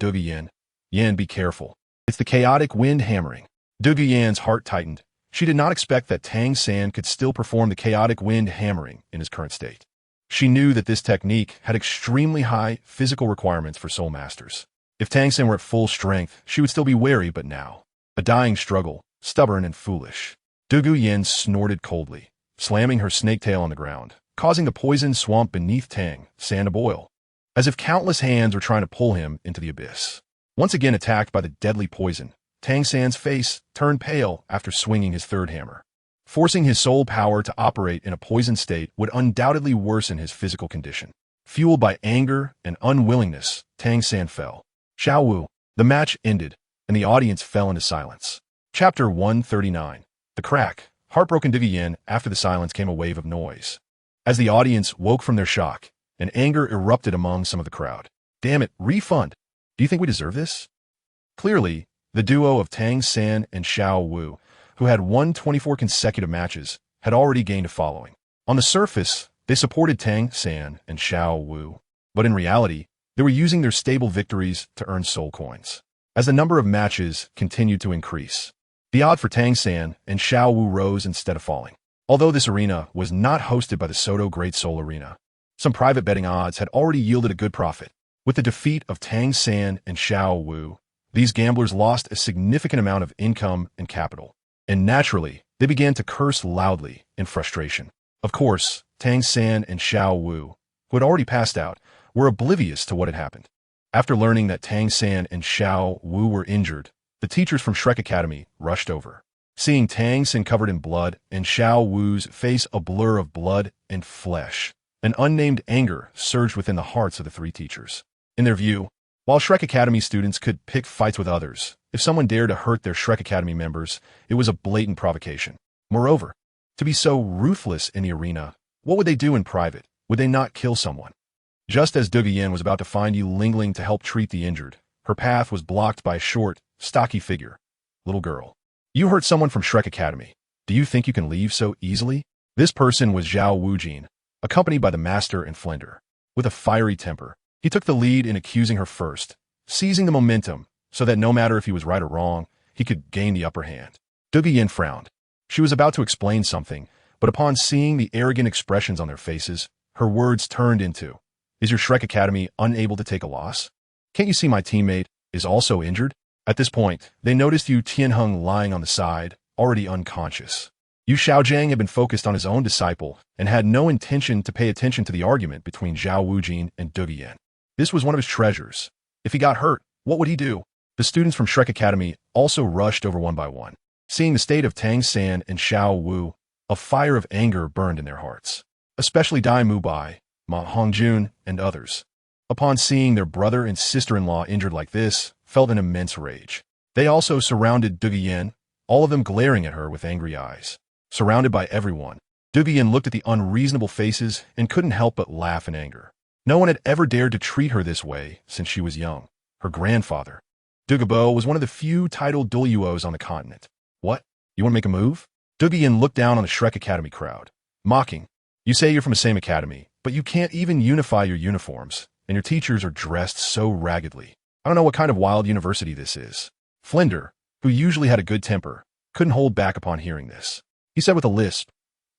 Yan, be careful. It's the chaotic wind hammering. Yan's heart tightened. She did not expect that Tang San could still perform the chaotic wind hammering in his current state. She knew that this technique had extremely high physical requirements for soul masters. If Tang San were at full strength, she would still be wary, but now, a dying struggle, stubborn and foolish. Yan snorted coldly, slamming her snake tail on the ground, causing the poisoned swamp beneath Tang San to boil, as if countless hands were trying to pull him into the abyss. Once again attacked by the deadly poison, Tang San's face turned pale after swinging his third hammer. Forcing his soul power to operate in a poisoned state would undoubtedly worsen his physical condition. Fueled by anger and unwillingness, Tang San fell. Xiao Wu. The match ended, and the audience fell into silence. Chapter 139. The Crack. Heartbroken Yan. After the silence came a wave of noise. As the audience woke from their shock, and anger erupted among some of the crowd. Damn it, refund! Do you think we deserve this? Clearly, the duo of Tang San and Xiao Wu, who had won 24 consecutive matches, had already gained a following. On the surface, they supported Tang San and Xiao Wu, but in reality, they were using their stable victories to earn soul coins. As the number of matches continued to increase, the odd for Tang San and Xiao Wu rose instead of falling. Although this arena was not hosted by the Soto Great Soul Arena, some private betting odds had already yielded a good profit. With the defeat of Tang San and Xiao Wu, these gamblers lost a significant amount of income and capital, and naturally, they began to curse loudly in frustration. Of course, Tang San and Xiao Wu, who had already passed out, were oblivious to what had happened. After learning that Tang San and Xiao Wu were injured, the teachers from Shrek Academy rushed over. Seeing Tang San covered in blood and Xiao Wu's face a blur of blood and flesh, an unnamed anger surged within the hearts of the three teachers. In their view, while Shrek Academy students could pick fights with others, if someone dared to hurt their Shrek Academy members, it was a blatant provocation. Moreover, to be so ruthless in the arena, what would they do in private? Would they not kill someone? Just as Yan was about to find Yu Lingling to help treat the injured, her path was blocked by a short, stocky figure. Little girl. You hurt someone from Shrek Academy. Do you think you can leave so easily? This person was Zhao Wujin, accompanied by the master and Flender. With a fiery temper, he took the lead in accusing her first, seizing the momentum so that no matter if he was right or wrong, he could gain the upper hand. Yan frowned. She was about to explain something, but upon seeing the arrogant expressions on their faces, her words turned into, "Is your Shrek Academy unable to take a loss? Can't you see my teammate is also injured?" At this point, they noticed Yu Tianheng lying on the side, already unconscious. Yu Xiaojiang had been focused on his own disciple and had no intention to pay attention to the argument between Zhao Wujin and Yan. This was one of his treasures. If he got hurt, what would he do? The students from Shrek Academy also rushed over one by one. Seeing the state of Tang San and Xiao Wu, a fire of anger burned in their hearts, especially Dai Mubai, Ma Hongjun, and others. Upon seeing their brother and sister-in-law injured like this, felt an immense rage. They also surrounded Yan, all of them glaring at her with angry eyes. Surrounded by everyone, Yan looked at the unreasonable faces and couldn't help but laugh in anger. No one had ever dared to treat her this way since she was young. Her grandfather, Dugabo, was one of the few titled Douluos on the continent. What? You want to make a move? Yan looked down on the Shrek Academy crowd, mocking. You say you're from the same academy, but you can't even unify your uniforms, and your teachers are dressed so raggedly. I don't know what kind of wild university this is. Flinder, who usually had a good temper, couldn't hold back upon hearing this. He said with a lisp,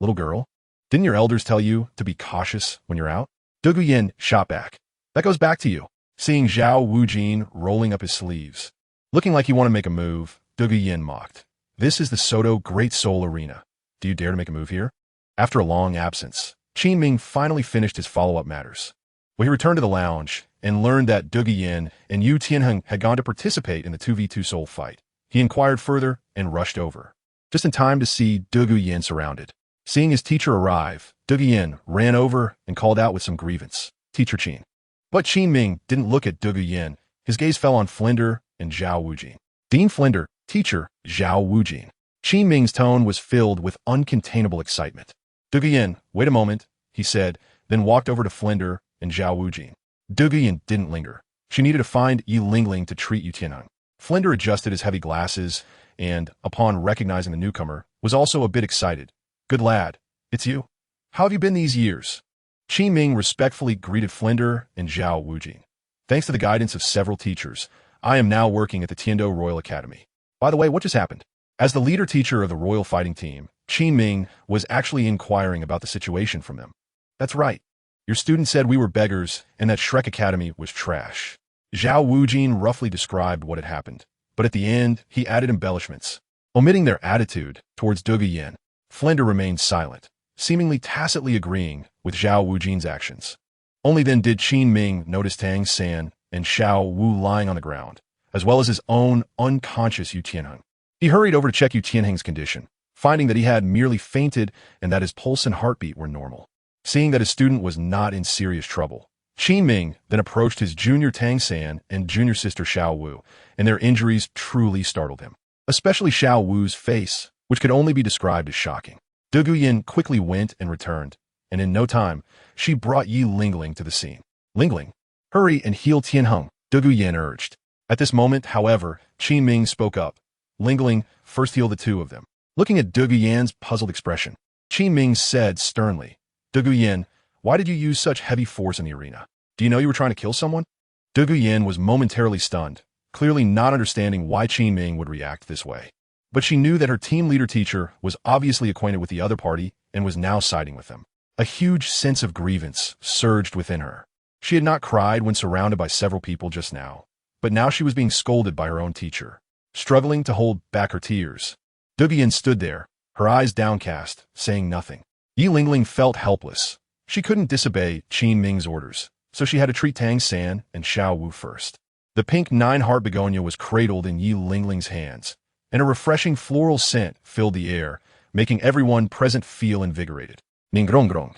"Little girl, didn't your elders tell you to be cautious when you're out?" Duguyen shot back. "That goes back to you." Seeing Zhao Wujin rolling up his sleeves, looking like he wanted to make a move, Duguyen mocked. "This is the Soto Great Soul Arena. Do you dare to make a move here?" After a long absence, Qin Ming finally finished his follow-up matters. When he returned to the lounge and learned that Duguyen and Yu Tianheng had gone to participate in the 2v2 soul fight, he inquired further and rushed over, just in time to see Duguyen surrounded. Seeing his teacher arrive, Duguyen ran over and called out with some grievance, "Teacher Qin." But Qin Ming didn't look at Duguyen. His gaze fell on Flinder and Zhao Wujin. "Dean Flinder, teacher Zhao Wujin." Qin Ming's tone was filled with uncontainable excitement. "Duguyen, wait a moment," he said, then walked over to Flinder and Zhao Wujin. Duguyen didn't linger. She needed to find Yi Lingling to treat Yu Tianheng. Flinder adjusted his heavy glasses and, upon recognizing the newcomer, was also a bit excited. "Good lad, it's you. How have you been these years?" Qin Ming respectfully greeted Flinder and Zhao Wujin. "Thanks to the guidance of several teachers, I am now working at the Tiando Royal Academy. By the way, what just happened?" As the leader teacher of the Royal Fighting Team, Qin Ming was actually inquiring about the situation from them. "That's right. Your student said we were beggars and that Shrek Academy was trash." Zhao Wujin roughly described what had happened, but at the end, he added embellishments. Omitting their attitude towards Duguyen, Flinder remained silent, seemingly tacitly agreeing with Zhao Wujin's actions. Only then did Qin Ming notice Tang San and Xiao Wu lying on the ground, as well as his own unconscious Yu Tianheng. He hurried over to check Yu Tianheng's condition, finding that he had merely fainted and that his pulse and heartbeat were normal. Seeing that his student was not in serious trouble, Qin Ming then approached his junior Tang San and junior sister Xiao Wu, and their injuries truly startled him, especially Xiao Wu's face, which could only be described as shocking. Duguyen quickly went and returned, and in no time, she brought Yi Lingling to the scene. "Lingling, hurry and heal Tianheng," Duguyen urged. At this moment, however, Qin Ming spoke up. "Lingling, first heal the two of them." Looking at Duguyen's puzzled expression, Qin Ming said sternly, "Duguyen, why did you use such heavy force in the arena? Do you know you were trying to kill someone?" Duguyen was momentarily stunned, clearly not understanding why Qin Ming would react this way. But she knew that her team leader teacher was obviously acquainted with the other party and was now siding with them. A huge sense of grievance surged within her. She had not cried when surrounded by several people just now, but now she was being scolded by her own teacher. Struggling to hold back her tears, Duguyen stood there, her eyes downcast, saying nothing. Yi Lingling felt helpless. She couldn't disobey Qin Ming's orders, so she had to treat Tang San and Xiao Wu first. The pink 9-heart begonia was cradled in Yi Lingling's hands, and a refreshing floral scent filled the air, making everyone present feel invigorated. Ningrongrong,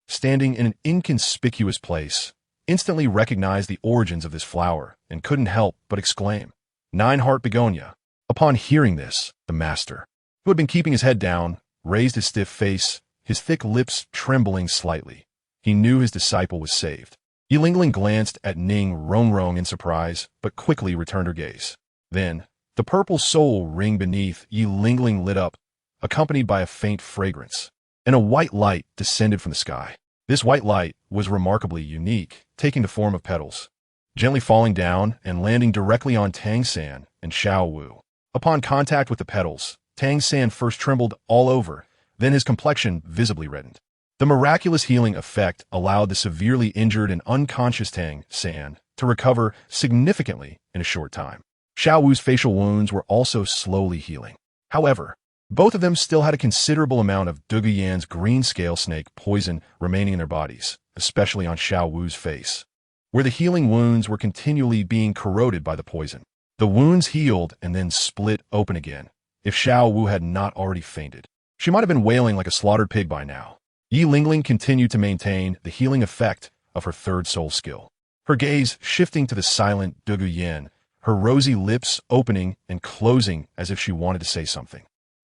standing in an inconspicuous place, instantly recognized the origins of this flower and couldn't help but exclaim, "9-heart begonia." Upon hearing this, the master, who had been keeping his head down, raised his stiff face, his thick lips trembling slightly. He knew his disciple was saved. Yi Lingling glanced at Ning Rongrong in surprise, but quickly returned her gaze. Then, the purple soul ring beneath Yi Lingling lit up, accompanied by a faint fragrance, and a white light descended from the sky. This white light was remarkably unique, taking the form of petals, gently falling down and landing directly on Tang San and Xiao Wu. Upon contact with the petals, Tang San first trembled all over, then his complexion visibly reddened. The miraculous healing effect allowed the severely injured and unconscious Tang San to recover significantly in a short time. Xiao Wu's facial wounds were also slowly healing. However, both of them still had a considerable amount of Duguyen's green scale snake poison remaining in their bodies, especially on Xiao Wu's face, where the healing wounds were continually being corroded by the poison. The wounds healed and then split open again. If Xiao Wu had not already fainted, she might have been wailing like a slaughtered pig by now. Yi Lingling continued to maintain the healing effect of her third soul skill, her gaze shifting to the silent Duguyen, her rosy lips opening and closing as if she wanted to say something.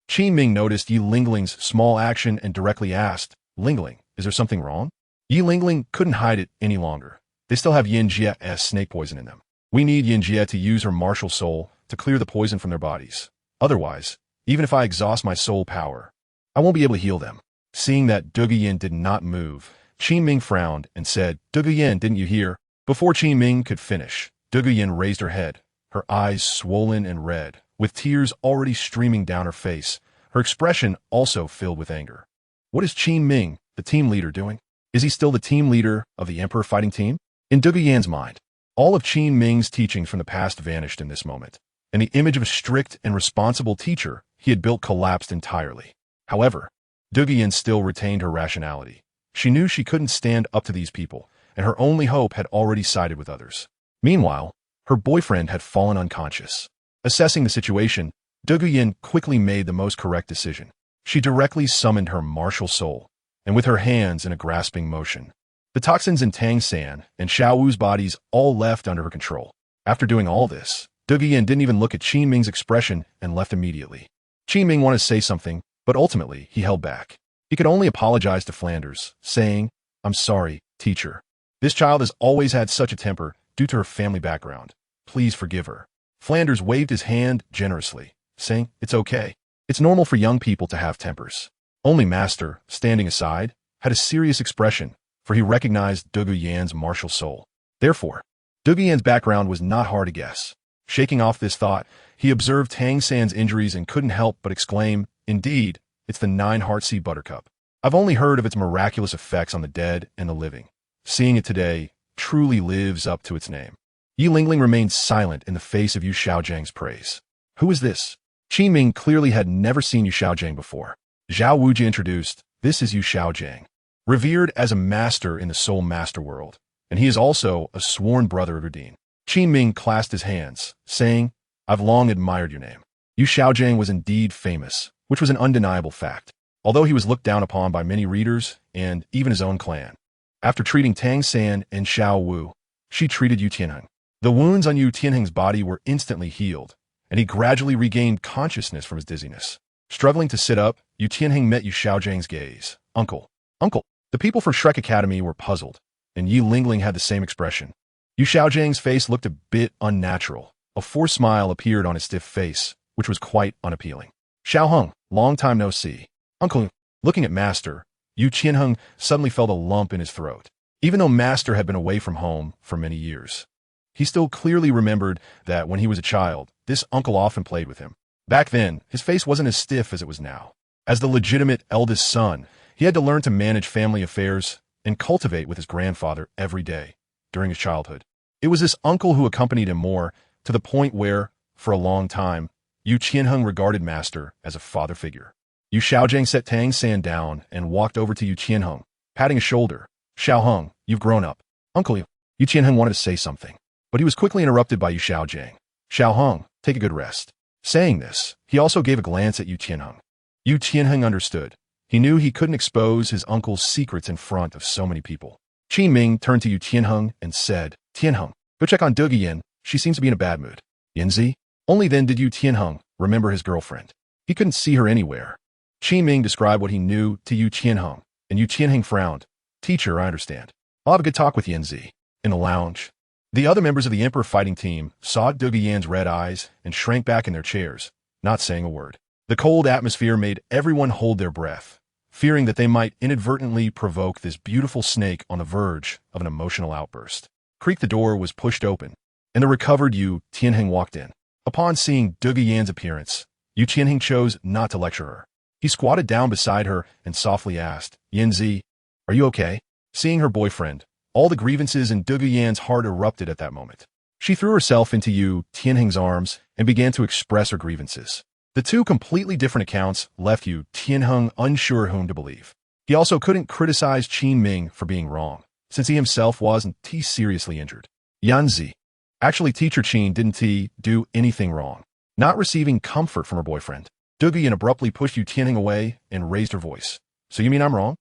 Qin Ming noticed Yi Lingling's small action and directly asked, "Lingling, is there something wrong?" Yi Lingling couldn't hide it any longer. "They still have Yin Jie's snake poison in them. We need Yin Jie to use her martial soul to clear the poison from their bodies. Otherwise, even if I exhaust my soul power, I won't be able to heal them." Seeing that Duguyen did not move, Qin Ming frowned and said, "Duguyan, didn't you hear?" Before Qin Ming could finish, Duguyan raised her head, her eyes swollen and red, with tears already streaming down her face, her expression also filled with anger. What is Qin Ming, the team leader, doing? Is he still the team leader of the Emperor fighting team? In Duguyan's mind, all of Qin Ming's teachings from the past vanished in this moment, and the image of a strict and responsible teacher he had built collapsed entirely. However, Duguyan still retained her rationality. She knew she couldn't stand up to these people, and her only hope had already sided with others. Meanwhile, her boyfriend had fallen unconscious. Assessing the situation, Duguyan quickly made the most correct decision. She directly summoned her martial soul, and with her hands in a grasping motion, the toxins in Tang San and Xiao Wu's bodies all left under her control. After doing all this, Duguyan didn't even look at Qin Ming's expression and left immediately. Qin Ming wanted to say something, but ultimately he held back. He could only apologize to Flanders, saying, "I'm sorry, teacher. This child has always had such a temper due to her family background. Please forgive her." Flanders waved his hand generously, saying, "It's okay. It's normal for young people to have tempers." Only Master, standing aside, had a serious expression, for he recognized Duguyan's martial soul. Therefore, Duguyan's background was not hard to guess. Shaking off this thought, he observed Tang San's injuries and couldn't help but exclaim, "Indeed, it's the 9-Heart-Sea Buttercup. I've only heard of its miraculous effects on the dead and the living. Seeing it today truly lives up to its name." Yi Lingling remained silent in the face of Yu Xiaojiang's praise. Who is this? Qin Ming clearly had never seen Yu Xiaojiang before. Zhao Wuji introduced, "This is Yu Xiaojiang, revered as a master in the Soul Master world, and he is also a sworn brother of Erdine." Qin Ming clasped his hands, saying, "I've long admired your name." Yu Xiaojiang was indeed famous, which was an undeniable fact, although he was looked down upon by many readers and even his own clan. After treating Tang San and Xiao Wu, she treated Yu Tianheng. The wounds on Yu Tianheng's body were instantly healed, and he gradually regained consciousness from his dizziness. Struggling to sit up, Yu Tianheng met Yu Xiaojiang's gaze. "Uncle, uncle." The people from Shrek Academy were puzzled, and Yi Lingling had the same expression. Yu Xiaojiang's face looked a bit unnatural. A forced smile appeared on his stiff face, which was quite unappealing. "Xiao Heng, long time no see." "Uncle." Looking at Master, Yu Tianheng suddenly felt a lump in his throat. Even though Master had been away from home for many years, he still clearly remembered that when he was a child, this uncle often played with him. Back then, his face wasn't as stiff as it was now. As the legitimate eldest son, he had to learn to manage family affairs and cultivate with his grandfather every day during his childhood. It was this uncle who accompanied him more, to the point where, for a long time, Yu Tianheng regarded Master as a father figure. Yu Xiaojiang set Tang San down and walked over to Yu Tianheng, patting his shoulder. "Xiao Heng, you've grown up." "Uncle," Yu Tianheng wanted to say something, but he was quickly interrupted by Yu Xiaojiang. "Xiao Heng, take a good rest." Saying this, he also gave a glance at Yu Tianheng. Yu Tianheng understood. He knew he couldn't expose his uncle's secrets in front of so many people. Qin Ming turned to Yu Tianheng and said, "Tianheng, go check on Duguyan. She seems to be in a bad mood." "Yanzi?" Only then did Yu Tianheng remember his girlfriend. He couldn't see her anywhere. Qin Ming described what he knew to Yu Tianheng, and Yu Tianheng frowned. "Teacher, I understand. I'll have a good talk with Yanzi." In the lounge, the other members of the Emperor fighting team saw Duguyan's red eyes and shrank back in their chairs, not saying a word. The cold atmosphere made everyone hold their breath, fearing that they might inadvertently provoke this beautiful snake on the verge of an emotional outburst. Creak, the door was pushed open, and the recovered Yu Tianheng walked in. Upon seeing Duguyan's appearance, Yu Tianheng chose not to lecture her. He squatted down beside her and softly asked, "Yanzi, are you okay?" Seeing her boyfriend, all the grievances in Duguyan's heart erupted at that moment. She threw herself into Yu Tianheng's arms and began to express her grievances. The two completely different accounts left Yu Tianheng unsure whom to believe. He also couldn't criticize Qin Ming for being wrong, since he himself wasn't seriously injured. Yanzi. Actually, Teacher Qin didn't do anything wrong. Not receiving comfort from her boyfriend, Duguyan abruptly pushed Yu Tianheng away and raised her voice. "So you mean I'm wrong?"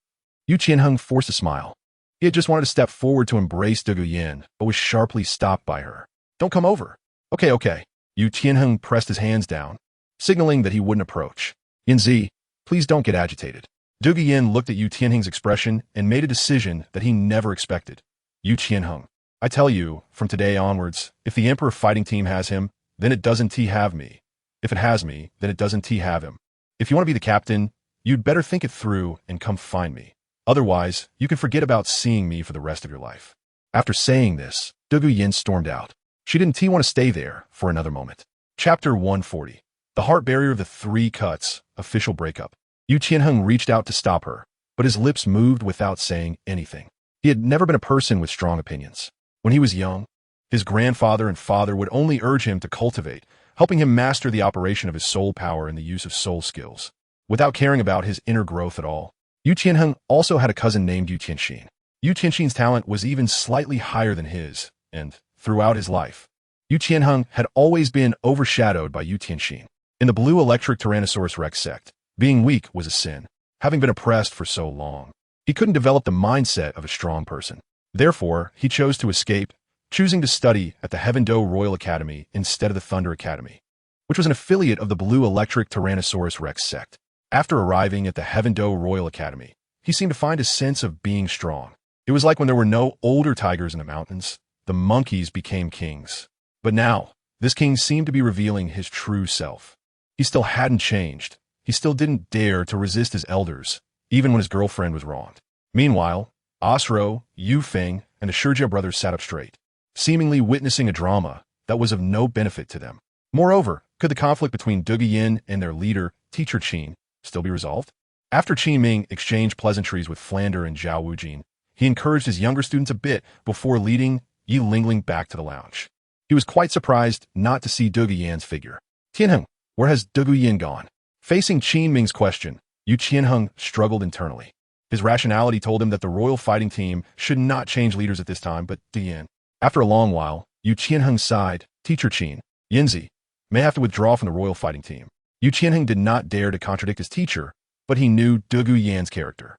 Yu Tianheng forced a smile. He had just wanted to step forward to embrace Duguyan, but was sharply stopped by her. "Don't come over." Okay. Yu Tianheng pressed his hands down, signaling that he wouldn't approach. "Yanzi, please don't get agitated." Duguyan looked at Yu Tianheng's expression and made a decision that he never expected. "Yu Tianheng, I tell you, from today onwards, if the Emperor fighting team has him, then it doesn't have me. If it has me, then it doesn't have him. If you want to be the captain, you'd better think it through and come find me. Otherwise, you can forget about seeing me for the rest of your life. After saying this, Doulu Yin stormed out. She didn't want to stay there for another moment. Chapter 140. The Heart Barrier of the Three Cuts. Official breakup. Yu Qianheng reached out to stop her, but his lips moved without saying anything. He had never been a person with strong opinions. When he was young, his grandfather and father would only urge him to cultivate, helping him master the operation of his soul power and the use of soul skills, without caring about his inner growth at all. Yu Qianheng also had a cousin named Yu Tianxin. Yu Tianxin's talent was even slightly higher than his, and, throughout his life, Yu Qianheng had always been overshadowed by Yu Tianxin. In the Blue Electric Tyrannosaurus Rex sect, being weak was a sin, having been oppressed for so long. He couldn't develop the mindset of a strong person. Therefore, he chose to escape, choosing to study at the Heaven-Do Royal Academy instead of the Thunder Academy, which was an affiliate of the Blue Electric Tyrannosaurus Rex sect. After arriving at the Heaven-Do Royal Academy, he seemed to find a sense of being strong. It was like when there were no older tigers in the mountains, the monkeys became kings. But now, this king seemed to be revealing his true self. He still hadn't changed. He still didn't dare to resist his elders, even when his girlfriend was wronged. Meanwhile, Asro, Yu Feng, and the Shijia brothers sat up straight, seemingly witnessing a drama that was of no benefit to them. Moreover, could the conflict between Doulu Yin and their leader, Teacher Qin, still be resolved? After Qin Ming exchanged pleasantries with Flander and Zhao Wujin, he encouraged his younger students a bit before leading Yi Lingling back to the lounge. He was quite surprised not to see Doulu Yan's figure. Tianheng, where has Doulu Yin gone? Facing Qin Ming's question, Yu Qianheng struggled internally. His rationality told him that the royal fighting team should not change leaders at this time, but Yin. After a long while, Yu Qianheng sighed. Teacher Qin, Yinzi, may have to withdraw from the royal fighting team. Yu Qianheng did not dare to contradict his teacher, but he knew Doulu Yan's character.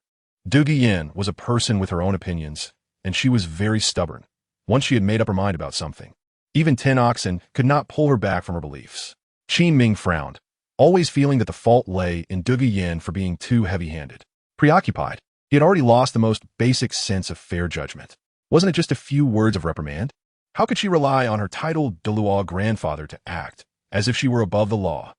Doulu Yin was a person with her own opinions, and she was very stubborn, once she had made up her mind about something. Even 10 oxen could not pull her back from her beliefs. Qin Ming frowned, always feeling that the fault lay in Doulu Yin for being too heavy-handed. Preoccupied, he had already lost the most basic sense of fair judgment. Wasn't it just a few words of reprimand? How could she rely on her titled Dalu grandfather to act as if she were above the law?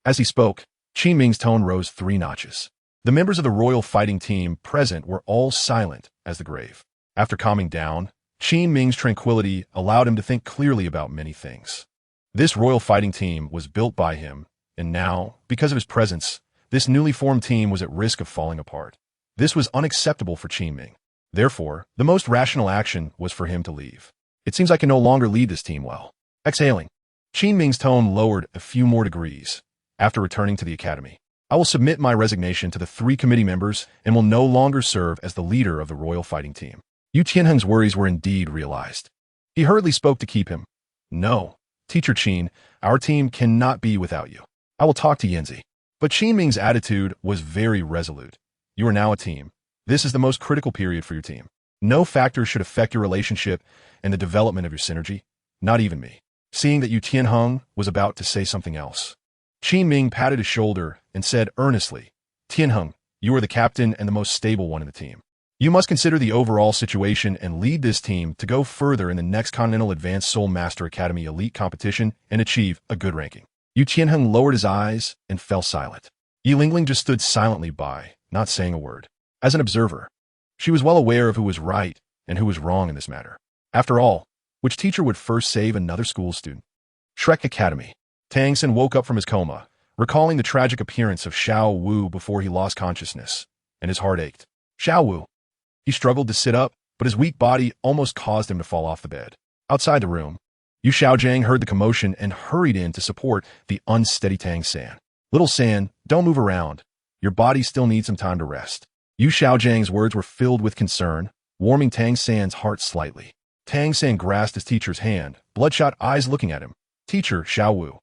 As he spoke, Qin Ming's tone rose 3 notches. The members of the royal fighting team present were all silent as the grave. After calming down, Qin Ming's tranquility allowed him to think clearly about many things. This royal fighting team was built by him, and now, because of his presence, this newly formed team was at risk of falling apart. This was unacceptable for Qin Ming. Therefore, the most rational action was for him to leave. It seems I can no longer lead this team well. Exhaling, Qin Ming's tone lowered a few more degrees. After returning to the academy, I will submit my resignation to the 3 committee members and will no longer serve as the leader of the royal fighting team. Yu Qianheng's worries were indeed realized. He hurriedly spoke to keep him. No, Teacher Qin, our team cannot be without you. I will talk to Yinzi. But Qin Ming's attitude was very resolute. You are now a team. This is the most critical period for your team. No factor should affect your relationship and the development of your synergy, not even me. Seeing that Yu Tianheng was about to say something else, Qin Ming patted his shoulder and said earnestly, Tianheng, you are the captain and the most stable one in the team. You must consider the overall situation and lead this team to go further in the next Continental Advanced Soul Master Academy Elite competition and achieve a good ranking. Yu Tianheng lowered his eyes and fell silent. Yi Lingling just stood silently by, not saying a word. As an observer, she was well aware of who was right and who was wrong in this matter. After all, which teacher would first save another school student? Shrek Academy. Tang Sen woke up from his coma, recalling the tragic appearance of Xiao Wu before he lost consciousness, and his heart ached. Xiao Wu. He struggled to sit up, but his weak body almost caused him to fall off the bed. Outside the room, Yu Xiaojiang heard the commotion and hurried in to support the unsteady Tang San. Little San, don't move around. Your body still needs some time to rest. Yu Xiaojiang's words were filled with concern, warming Tang San's heart slightly. Tang San grasped his teacher's hand, bloodshot eyes looking at him. Teacher, Xiao Wu.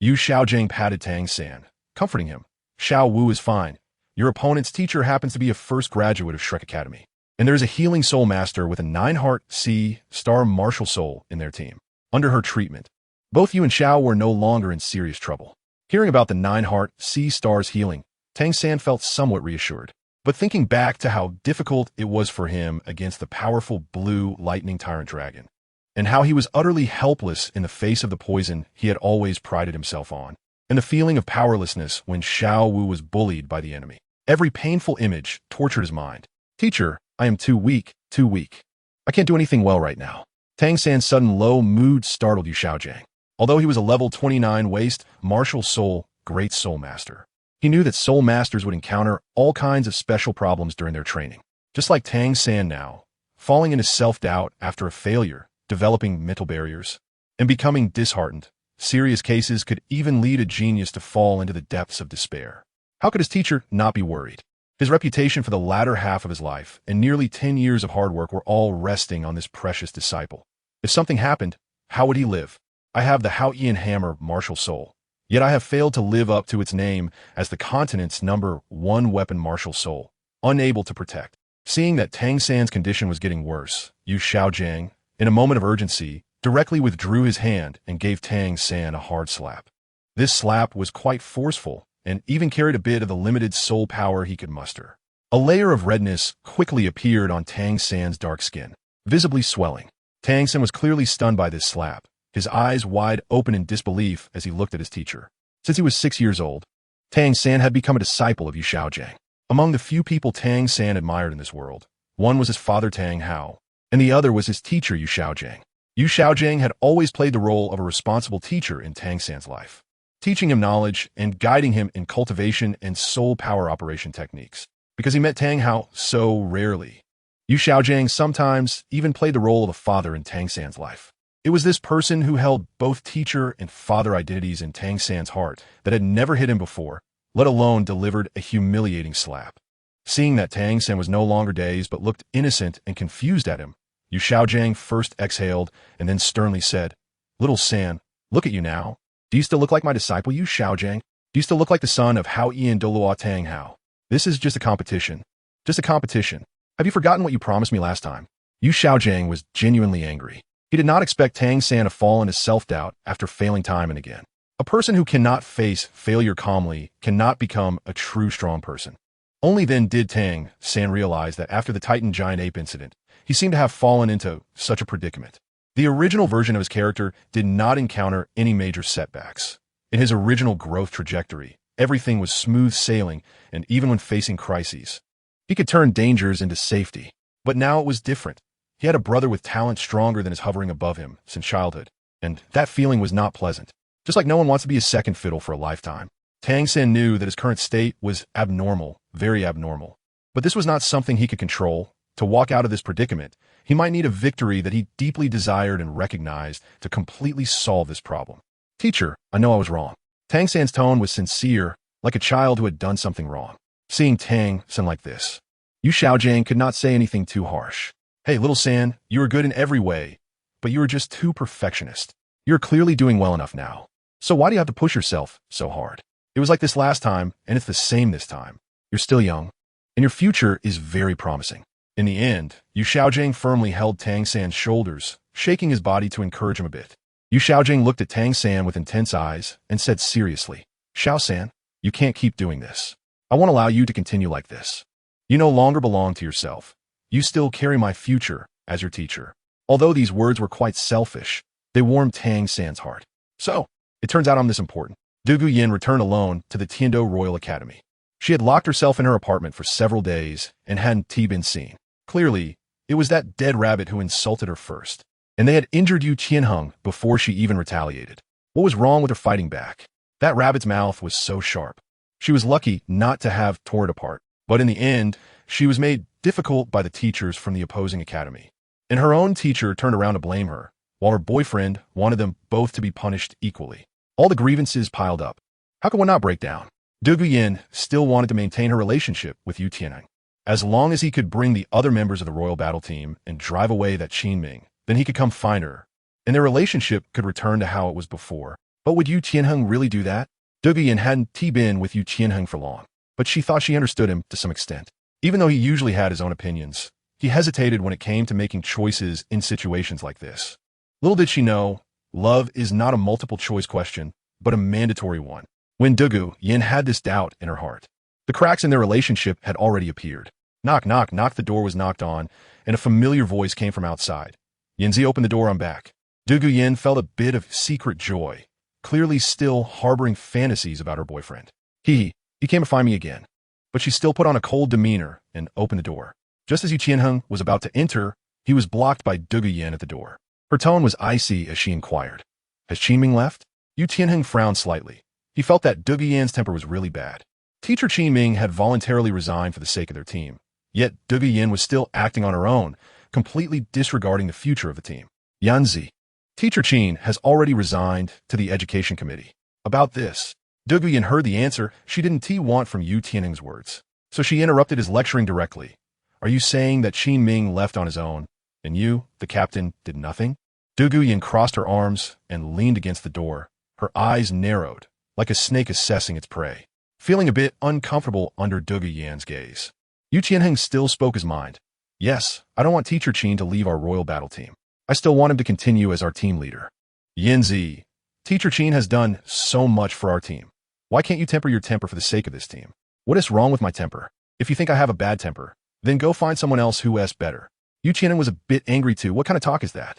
Yu Xiaojiang patted Tang San, comforting him. Xiao Wu is fine. Your opponent's teacher happens to be a first graduate of Shrek Academy. And there is a healing soul master with a 9-heart C-star martial soul in their team. Under her treatment, both you and Xiao were no longer in serious trouble. Hearing about the 9-heart C-star's healing, Tang San felt somewhat reassured. But thinking back to how difficult it was for him against the powerful blue lightning tyrant dragon, and how he was utterly helpless in the face of the poison he had always prided himself on, and the feeling of powerlessness when Xiao Wu was bullied by the enemy. Every painful image tortured his mind. Teacher, I am too weak, too weak. I can't do anything well right now. Tang San's sudden low mood startled Yu Xiaojiang. Although he was a level 29 waste, martial soul, great soul master. He knew that soul masters would encounter all kinds of special problems during their training. Just like Tang San now, falling into self-doubt after a failure, developing mental barriers, and becoming disheartened. Serious cases could even lead a genius to fall into the depths of despair. How could his teacher not be worried? His reputation for the latter half of his life and nearly 10 years of hard work were all resting on this precious disciple. If something happened, how would he live? I have the Hao Ian Hammer martial soul, yet I have failed to live up to its name as the continent's #1 weapon martial soul, unable to protect. Seeing that Tang San's condition was getting worse, Yu Xiaojiang, in a moment of urgency, directly withdrew his hand and gave Tang San a hard slap. This slap was quite forceful and even carried a bit of the limited soul power he could muster. A layer of redness quickly appeared on Tang San's dark skin, visibly swelling. Tang San was clearly stunned by this slap, his eyes wide open in disbelief as he looked at his teacher. Since he was 6 years old, Tang San had become a disciple of Yu Xiaojiang. Among the few people Tang San admired in this world, one was his father Tang Hao, and the other was his teacher Yu Xiaojiang. Yu Xiaojiang had always played the role of a responsible teacher in Tang San's life, teaching him knowledge and guiding him in cultivation and soul power operation techniques. Because he met Tang Hao so rarely, Yu Xiaojiang sometimes even played the role of a father in Tang San's life. It was this person who held both teacher and father identities in Tang San's heart that had never hit him before, let alone delivered a humiliating slap. Seeing that Tang San was no longer dazed but looked innocent and confused at him, Yu Xiaojiang first exhaled and then sternly said, "Little San, look at you now. Do you still look like my disciple Yu Xiaojiang? Do you still look like the son of Hao Ian Douluo Tang Hao? This is just a competition. Just a competition. Have you forgotten what you promised me last time?" Yu Xiaojiang was genuinely angry. He did not expect Tang San to fall into self-doubt after failing time and again. A person who cannot face failure calmly cannot become a true strong person. Only then did Tang San realize that after the Titan Giant Ape incident, he seemed to have fallen into such a predicament. The original version of his character did not encounter any major setbacks. In his original growth trajectory, everything was smooth sailing, and even when facing crises, he could turn dangers into safety. But now it was different. He had a brother with talent stronger than his hovering above him since childhood, and that feeling was not pleasant. Just like no one wants to be a second fiddle for a lifetime, Tang San knew that his current state was abnormal, very abnormal. But this was not something he could control. To walk out of this predicament, he might need a victory that he deeply desired and recognized to completely solve this problem. "Teacher, I know I was wrong." Tang San's tone was sincere, like a child who had done something wrong. Seeing Tang San like this, Yu Xiaojiang could not say anything too harsh. "Hey, little San, you are good in every way, but you are just too perfectionist. You're clearly doing well enough now. So why do you have to push yourself so hard? It was like this last time, and it's the same this time. You're still young, and your future is very promising." In the end, Yu Xiaojiang firmly held Tang San's shoulders, shaking his body to encourage him a bit. Yu Xiaojiang looked at Tang San with intense eyes and said seriously, "Xiao San, you can't keep doing this. I won't allow you to continue like this. You no longer belong to yourself. You still carry my future as your teacher." Although these words were quite selfish, they warmed Tang San's heart. So, it turns out I'm this important. Douluo Yin returned alone to the Tiando Royal Academy. She had locked herself in her apartment for several days and hadn't been seen. Clearly, it was that dead rabbit who insulted her first, and they had injured Yu Qianheng before she even retaliated. What was wrong with her fighting back? That rabbit's mouth was so sharp. She was lucky not to have torn it apart, but in the end, she was made difficult by the teachers from the opposing academy. And her own teacher turned around to blame her, while her boyfriend wanted them both to be punished equally. All the grievances piled up. How could one not break down? Douluo Yin still wanted to maintain her relationship with Yu Tianheng. As long as he could bring the other members of the royal battle team and drive away that Qin Ming, then he could come find her, and their relationship could return to how it was before. But would Yu Tianheng really do that? Douluo Yin hadn't been with Yu Tianheng for long, but she thought she understood him to some extent. Even though he usually had his own opinions, he hesitated when it came to making choices in situations like this. Little did she know, love is not a multiple-choice question, but a mandatory one. When Douluo Yin had this doubt in her heart, the cracks in their relationship had already appeared. Knock, knock, knock. The door was knocked on, and a familiar voice came from outside. Yinzi opened the door on back. Douluo Yin felt a bit of secret joy, clearly still harboring fantasies about her boyfriend. He came to find me again. But she still put on a cold demeanor and opened the door. Just as Yu Tianheng was about to enter, he was blocked by Dugu Yan at the door. Her tone was icy as she inquired, "Has Qin Ming left?" Yu Tianheng frowned slightly. He felt that Dugu Yan's temper was really bad. Teacher Qin Ming had voluntarily resigned for the sake of their team, yet Dugu Yan was still acting on her own, completely disregarding the future of the team. Yanzi, Teacher Qin has already resigned to the education committee. About this, Dugu Yan heard the answer she didn't want from Yu Tianheng's words. So she interrupted his lecturing directly. "Are you saying that Qin Ming left on his own, and you, the captain, did nothing?" Dugu Yan crossed her arms and leaned against the door, her eyes narrowed, like a snake assessing its prey, feeling a bit uncomfortable under Dugu Yan's gaze. Yu Tianheng still spoke his mind. "Yes, I don't want Teacher Qin to leave our royal battle team. I still want him to continue as our team leader. Yanzi, Teacher Qin has done so much for our team. Why can't you temper your temper for the sake of this team? What is wrong with my temper? If you think I have a bad temper, then go find someone else who has better." Yu Tianheng was a bit angry too. What kind of talk is that?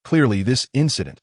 Clearly, this incident.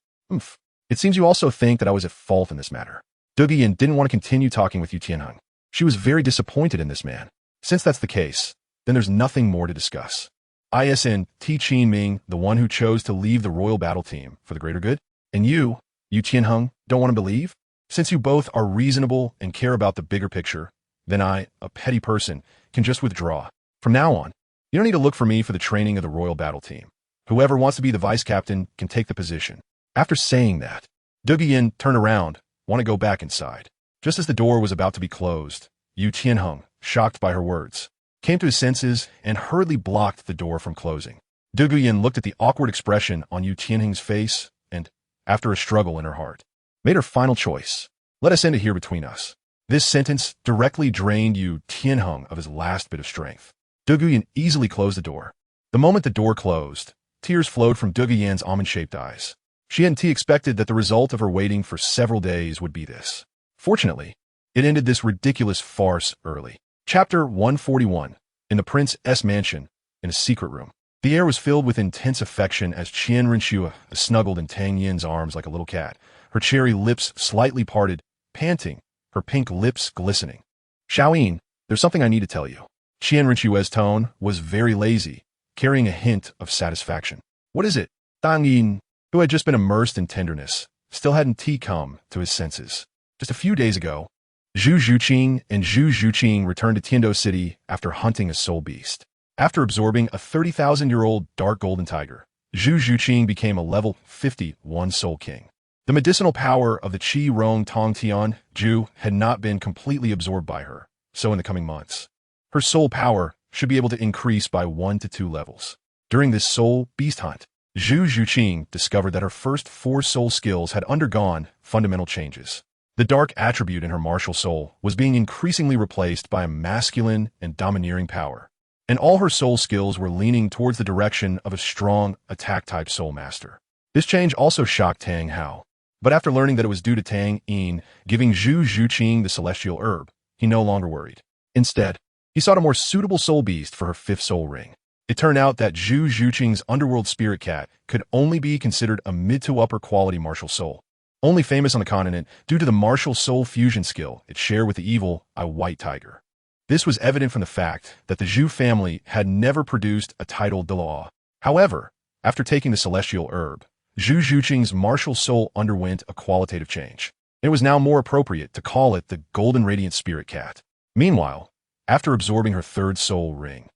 It seems you also think that I was at fault in this matter. Dugu Yan didn't want to continue talking with Yu Tianheng. She was very disappointed in this man. Since that's the case, then there's nothing more to discuss. Isn T Qin Ming, the one who chose to leave the royal battle team for the greater good? And you, Yu Tianheng, don't want to believe? Since you both are reasonable and care about the bigger picture, then I, a petty person, can just withdraw. From now on, you don't need to look for me for the training of the royal battle team. Whoever wants to be the vice captain can take the position. After saying that, Dugu Yan turned around, want to go back inside. Just as the door was about to be closed, Yu Tianheng, shocked by her words, came to his senses and hurriedly blocked the door from closing. Dugu Yan looked at the awkward expression on Yu Tianheng's face and, after a struggle in her heart, made her final choice. "Let us end it here between us." This sentence directly drained Yu Tianheng of his last bit of strength. Dugu Yan easily closed the door. The moment the door closed, tears flowed from Dugu Yan's almond-shaped eyes. She hadn't expected that the result of her waiting for several days would be this. Fortunately, it ended this ridiculous farce early. Chapter 141. In the Prince's mansion, in a secret room. The air was filled with intense affection as Qian Renxue snuggled in Tang Yin's arms like a little cat, her cherry lips slightly parted, panting, her pink lips glistening. "Xiaoyin, there's something I need to tell you." Qian Renxue's tone was very lazy, carrying a hint of satisfaction. "What is it?" Tang Yin, who had just been immersed in tenderness, still hadn't come to his senses. Just a few days ago, Zhu Zhuqing and Zhu Zhuqing returned to Tiando City after hunting a soul beast. After absorbing a 30,000-year-old dark golden tiger, Zhu Zhuqing became a level 51 soul king. The medicinal power of the Qi Rong Tong Tian Zhu had not been completely absorbed by her, so in the coming months, her soul power should be able to increase by 1 to 2 levels. During this soul beast hunt, Zhu Zhuqing discovered that her first 4 soul skills had undergone fundamental changes. The dark attribute in her martial soul was being increasingly replaced by a masculine and domineering power, and all her soul skills were leaning towards the direction of a strong attack-type soul master. This change also shocked Tang Hao, but after learning that it was due to Tang Yin giving Zhu Zhuqing the celestial herb, he no longer worried. Instead, he sought a more suitable soul beast for her 5th soul ring. It turned out that Zhu Zhuqing's underworld spirit cat could only be considered a mid to upper quality martial soul, only famous on the continent due to the martial soul fusion skill it shared with the evil white tiger. This was evident from the fact that the Zhu family had never produced a titled Dalu. However, after taking the celestial herb, Zhu Zhuqing's martial soul underwent a qualitative change. It was now more appropriate to call it the Golden Radiant Spirit Cat. Meanwhile, after absorbing her 3rd soul ring,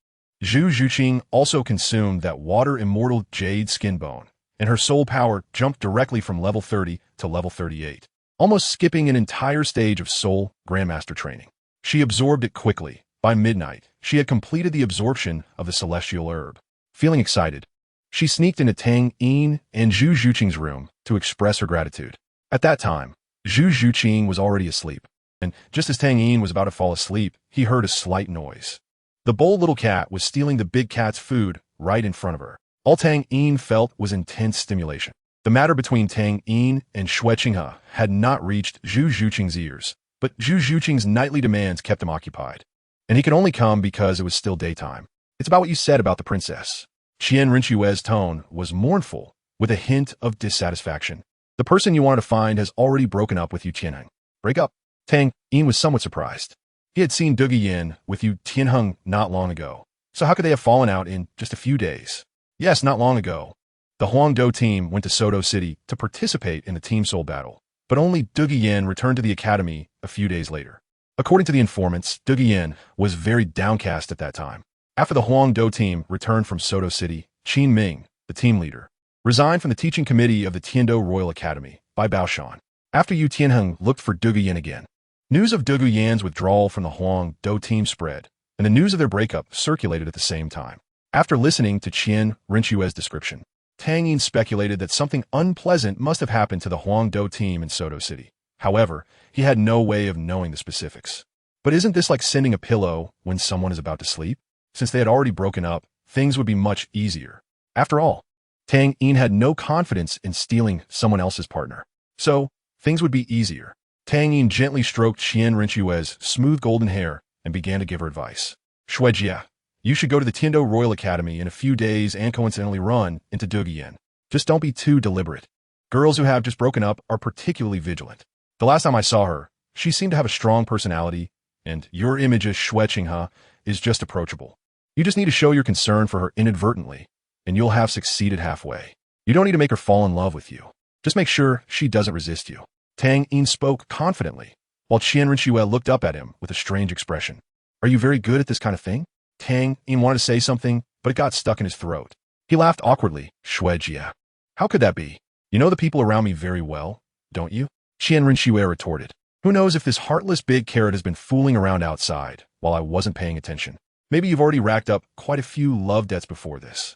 Zhu Zhuqing also consumed that water immortal jade skin bone, and her soul power jumped directly from level 30 to level 38, almost skipping an entire stage of soul grandmaster training. She absorbed it quickly. By midnight, she had completed the absorption of the celestial herb. Feeling excited, she sneaked into Tang Yin and Zhu Zhuqing's room to express her gratitude. At that time, Zhu Zhuqing was already asleep, and just as Tang Yin was about to fall asleep, he heard a slight noise. The bold little cat was stealing the big cat's food right in front of her. All Tang Yin felt was intense stimulation. The matter between Tang Yin and Xue Qinghe had not reached Zhu Zhuqing's ears, but Zhu Zhuqing's nightly demands kept him occupied, and he could only come because it was still daytime. "It's about what you said about the princess." Qian Renxue's tone was mournful, with a hint of dissatisfaction. "The person you wanted to find has already broken up with Yu Tianheng." "Break up?" Tang Yin was somewhat surprised. He had seen Dugu Yan with Yu Tianheng not long ago, So how could they have fallen out in just a few days? Yes, not long ago. The Huangdo team went to Soto City to participate in the Team Soul battle, but only Duguyen returned to the academy a few days later. According to the informants, Duguyen was very downcast at that time. After the Huangdo team returned from Soto City, Qin Ming, the team leader, resigned from the teaching committee of the Tiando Royal Academy by Baoshan. After Yu Tianheng looked for Duguyen again. News of Duguyen's withdrawal from the Huangdo team spread, and the news of their breakup circulated at the same time. After listening to Qian Rinxue's description, Tang Yin speculated that something unpleasant must have happened to the Huangdo team in Soto City. However, he had no way of knowing the specifics. But isn't this like sending a pillow when someone is about to sleep? Since they had already broken up, things would be much easier. After all, Tang Yin had no confidence in stealing someone else's partner. So, things would be easier. Tang Yin gently stroked Qian Rinxue's smooth golden hair and began to give her advice. Shuejia, you should go to the Tiando Royal Academy in a few days and coincidentally run into Duguyen. Just don't be too deliberate. Girls who have just broken up are particularly vigilant. The last time I saw her, she seemed to have a strong personality, and your image as Shui Qinghe is just approachable. You just need to show your concern for her inadvertently, and you'll have succeeded halfway. You don't need to make her fall in love with you. Just make sure she doesn't resist you. Tang Yin spoke confidently, while Qian Rinxue looked up at him with a strange expression. Are you very good at this kind of thing? Tang Yin wanted to say something, but it got stuck in his throat. He laughed awkwardly. Shuejia. How could that be? You know the people around me very well, don't you? Qian Rinxue retorted. Who knows if this heartless big carrot has been fooling around outside while I wasn't paying attention. Maybe you've already racked up quite a few love debts before this.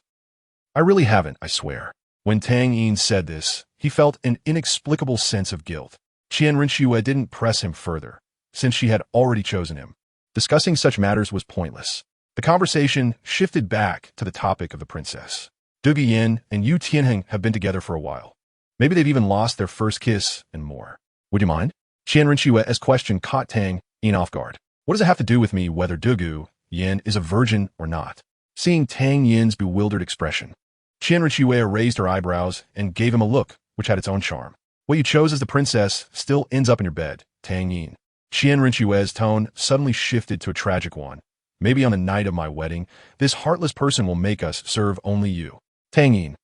I really haven't, I swear. When Tang Yin said this, he felt an inexplicable sense of guilt. Qian Rinxue didn't press him further, since she had already chosen him. Discussing such matters was pointless. The conversation shifted back to the topic of the princess. Duguyen and Yu Tianheng have been together for a while. Maybe they've even lost their first kiss and more. Would you mind? Qian Rinxue's question caught Tang Yin off guard. What does it have to do with me whether Duguyen is a virgin or not? Seeing Tang Yin's bewildered expression, Qian Rinxue raised her eyebrows and gave him a look which had its own charm. What you chose as the princess still ends up in your bed, Tang Yin. Qian Rinxue's tone suddenly shifted to a tragic one. Maybe on the night of my wedding, this heartless person will make us serve only you. Tang Yin.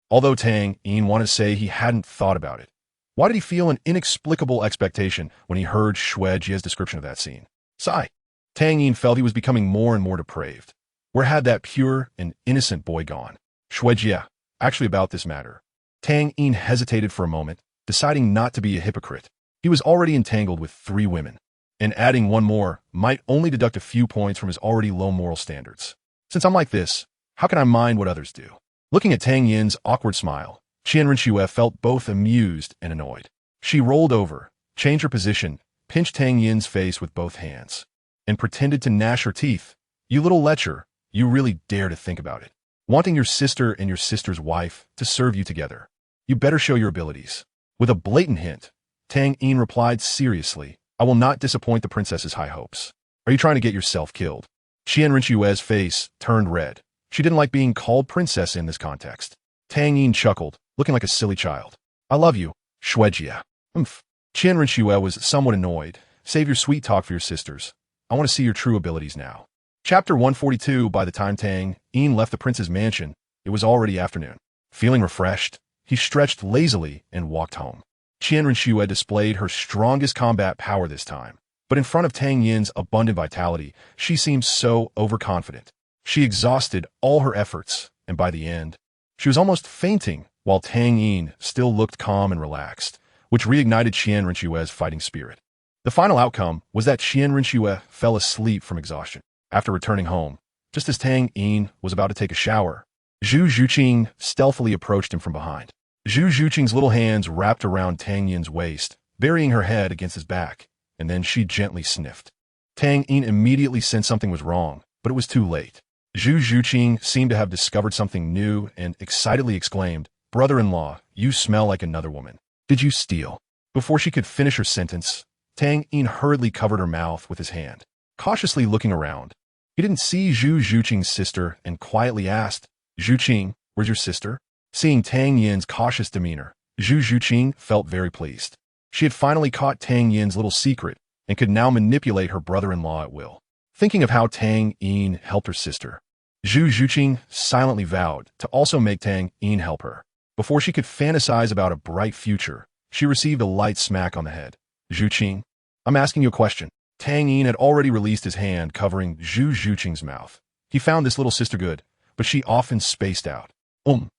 Although Tang Yin wanted to say he hadn't thought about it, why did he feel an inexplicable expectation when he heard Shuejia's description of that scene? Sigh. Tang Yin felt he was becoming more and more depraved. Where had that pure and innocent boy gone? Shuejia, actually about this matter. Tang Yin hesitated for a moment, deciding not to be a hypocrite. He was already entangled with 3 women, and adding one more might only deduct a few points from his already low moral standards. Since I'm like this, how can I mind what others do? Looking at Tang Yin's awkward smile, Qian Rinxue felt both amused and annoyed. She rolled over, changed her position, pinched Tang Yin's face with both hands, and pretended to gnash her teeth. You little lecher, you really dare to think about it. Wanting your sister and your sister's wife to serve you together. You better show your abilities. With a blatant hint, Tang Yin replied seriously, I will not disappoint the princess's high hopes. Are you trying to get yourself killed? Qian Rinxue's face turned red. She didn't like being called princess in this context. Tang Yin chuckled, looking like a silly child. I love you, Shuejia. Qian Rinxue was somewhat annoyed. Save your sweet talk for your sisters. I want to see your true abilities now. Chapter 142. By the time Tang Yin left the prince's mansion, it was already afternoon. Feeling refreshed, he stretched lazily and walked home. Qian Rinxue displayed her strongest combat power this time, but in front of Tang Yin's abundant vitality, she seemed so overconfident. She exhausted all her efforts, and by the end, she was almost fainting, while Tang Yin still looked calm and relaxed, which reignited Qian Rinxue's fighting spirit. The final outcome was that Qian Rinxue fell asleep from exhaustion. After returning home, just as Tang Yin was about to take a shower, Zhu Zhuqing stealthily approached him from behind. Zhu Zhuqing's little hands wrapped around Tang Yin's waist, burying her head against his back, and then she gently sniffed. Tang Yin immediately sensed something was wrong, but it was too late. Zhu Zhuqing seemed to have discovered something new and excitedly exclaimed, Brother-in-law, you smell like another woman. Did you steal? Before she could finish her sentence, Tang Yin hurriedly covered her mouth with his hand, cautiously looking around. He didn't see Zhu Zhuqing's sister and quietly asked, Zhuqing, where's your sister? Seeing Tang Yin's cautious demeanor, Zhu Zhuqing felt very pleased. She had finally caught Tang Yin's little secret and could now manipulate her brother-in-law at will. Thinking of how Tang Yin helped her sister, Zhu Zhuqing silently vowed to also make Tang Yin help her. Before she could fantasize about a bright future, she received a light smack on the head. Zhuqing, I'm asking you a question. Tang Yin had already released his hand covering Zhu Zhuqing's mouth. He found this little sister good, but she often spaced out. Zhu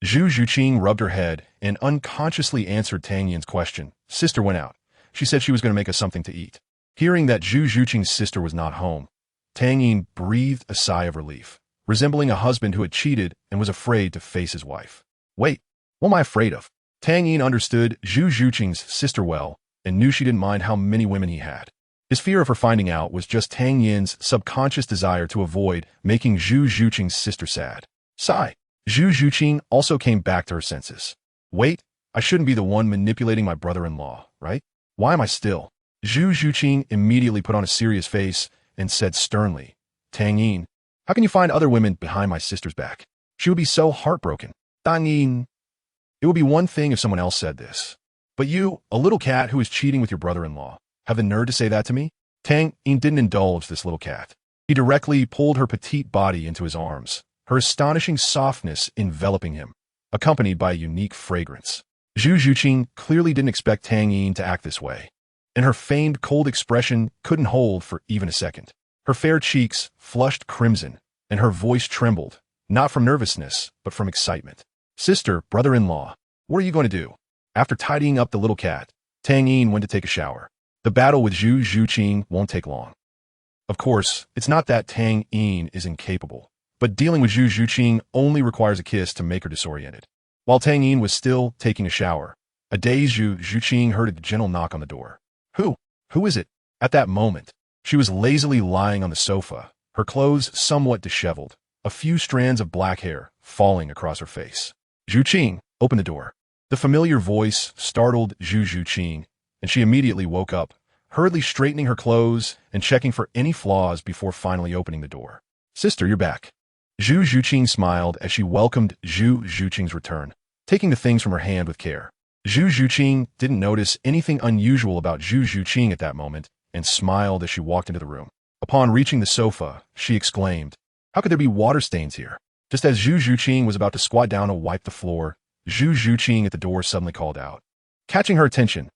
Zhuqing rubbed her head and unconsciously answered Tang Yin's question. Sister went out. She said she was going to make us something to eat. Hearing that Zhu Zhuqing's sister was not home, Tang Yin breathed a sigh of relief, resembling a husband who had cheated and was afraid to face his wife. Wait, what am I afraid of? Tang Yin understood Zhu Zhuqing's sister well and knew she didn't mind how many women he had. His fear of her finding out was just Tang Yin's subconscious desire to avoid making Zhu Zhuqing's sister sad. Sigh. Zhu Zhuqing also came back to her senses. Wait, I shouldn't be the one manipulating my brother-in-law, right? Why am I still? Zhu Zhuqing immediately put on a serious face and said sternly, Tang Yin, how can you find other women behind my sister's back? She would be so heartbroken. Tang Yin. It would be one thing if someone else said this. But you, a little cat who is cheating with your brother-in-law, have the nerve to say that to me? Tang Yin didn't indulge this little cat. He directly pulled her petite body into his arms, her astonishing softness enveloping him, accompanied by a unique fragrance. Zhu Zhuqing clearly didn't expect Tang Yin to act this way, and her feigned cold expression couldn't hold for even a second. Her fair cheeks flushed crimson, and her voice trembled, not from nervousness, but from excitement. Sister, brother-in-law, what are you going to do? After tidying up the little cat, Tang Yin went to take a shower. The battle with Zhu Zhuqing won't take long. Of course, it's not that Tang Yin is incapable, but dealing with Zhu Zhuqing only requires a kiss to make her disoriented. While Tang Yin was still taking a shower, a dazed Zhu Zhuqing heard a gentle knock on the door. Who is it? At that moment, she was lazily lying on the sofa, her clothes somewhat disheveled, a few strands of black hair falling across her face. Zhuqing, open the door. The familiar voice startled Zhu Zhuqing, and she immediately woke up, hurriedly straightening her clothes and checking for any flaws before finally opening the door. Sister, you're back. Zhu Zhuqing smiled as she welcomed Zhu Zhuqing's return, taking the things from her hand with care. Zhu Zhuqing didn't notice anything unusual about Zhu Zhuqing at that moment and smiled as she walked into the room. Upon reaching the sofa, she exclaimed, How could there be water stains here? Just as Zhu Zhuqing was about to squat down to wipe the floor, Zhu Zhuqing at the door suddenly called out. Catching her attention,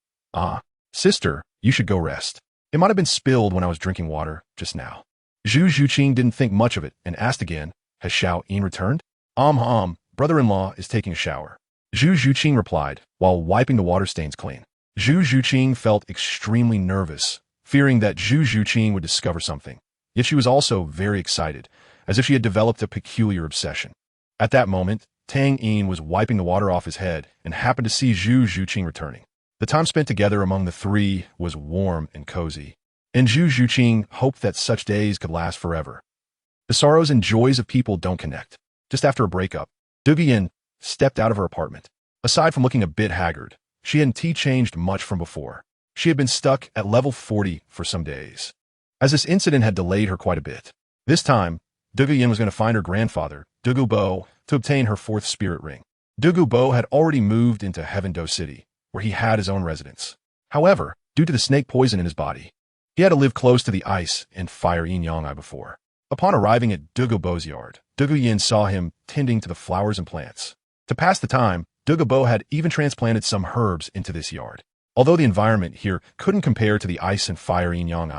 Sister, you should go rest. It might have been spilled when I was drinking water just now. Zhu Zhuqing didn't think much of it and asked again, Has Xiao Yin returned? Brother-in-law is taking a shower. Zhu Zhuqing replied, while wiping the water stains clean. Zhu Zhuqing felt extremely nervous, fearing that Zhu Zhuqing would discover something. Yet she was also very excited, as if she had developed a peculiar obsession. At that moment, Tang Yin was wiping the water off his head and happened to see Zhu Zhuqing returning. The time spent together among the three was warm and cozy, and Zhu Zhuqing hoped that such days could last forever. The sorrows and joys of people don't connect. Just after a breakup, Duguyan stepped out of her apartment. Aside from looking a bit haggard, she hadn't changed much from before. She had been stuck at level 40 for some days, as this incident had delayed her quite a bit. This time, Duguyan was going to find her grandfather, Douluo, to obtain her 4th spirit ring. Douluo had already moved into Heaven-Do City, where he had his own residence. However, due to the snake poison in his body, he had to live close to the ice and fire yin-yang before. Upon arriving at Douluo's yard, Duguyan saw him tending to the flowers and plants. To pass the time, Douluo had even transplanted some herbs into this yard. Although the environment here couldn't compare to the ice and fire yin-yang,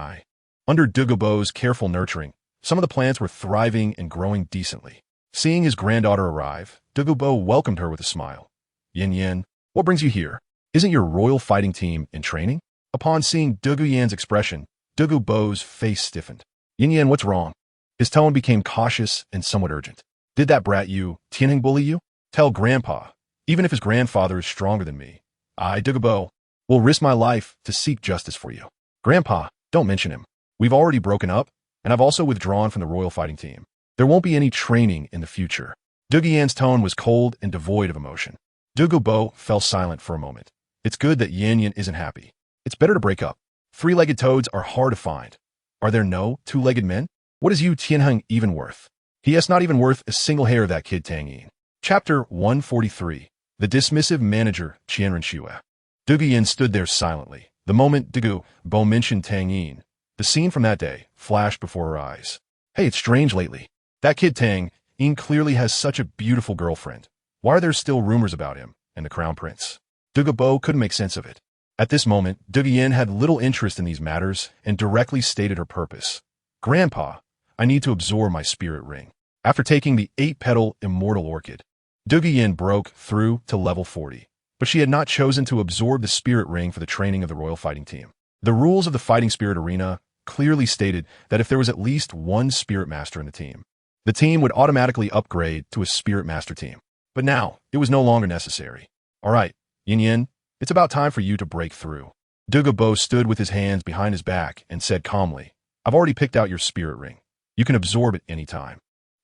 under Douluo's careful nurturing, some of the plants were thriving and growing decently. Seeing his granddaughter arrive, Douluo welcomed her with a smile. Yin Yin, what brings you here? Isn't your royal fighting team in training? Upon seeing Duguyan's expression, Douluo's face stiffened. Yin Yin, what's wrong? His tone became cautious and somewhat urgent. Did that brat Tianheng bully you? Tell Grandpa, even if his grandfather is stronger than me, I, Douluo, will risk my life to seek justice for you. Grandpa, don't mention him. We've already broken up, and I've also withdrawn from the royal fighting team. There won't be any training in the future. Duguyan's tone was cold and devoid of emotion. Douluo fell silent for a moment. It's good that Yin Yin isn't happy. It's better to break up. 3-legged toads are hard to find. Are there no 2-legged men? What is Tianheng even worth? He is not even worth a single hair of that kid Tang Yin. Chapter 143. The dismissive manager, Qianren Xue. Duguyan stood there silently. The moment Douluo mentioned Tang Yin, the scene from that day flashed before her eyes. Hey, it's strange lately. That kid Tang, Yin clearly has such a beautiful girlfriend. Why are there still rumors about him and the crown prince? Douluo couldn't make sense of it. At this moment, Yin had little interest in these matters and directly stated her purpose. Grandpa, I need to absorb my spirit ring. After taking the 8-petal immortal orchid, Yin broke through to level 40. But she had not chosen to absorb the spirit ring for the training of the royal fighting team. The rules of the fighting spirit arena clearly stated that if there was at least one spirit master in the team would automatically upgrade to a spirit master team. But now, it was no longer necessary. All right, Yin Yin, it's about time for you to break through. Douluo stood with his hands behind his back and said calmly, I've already picked out your spirit ring. You can absorb it anytime.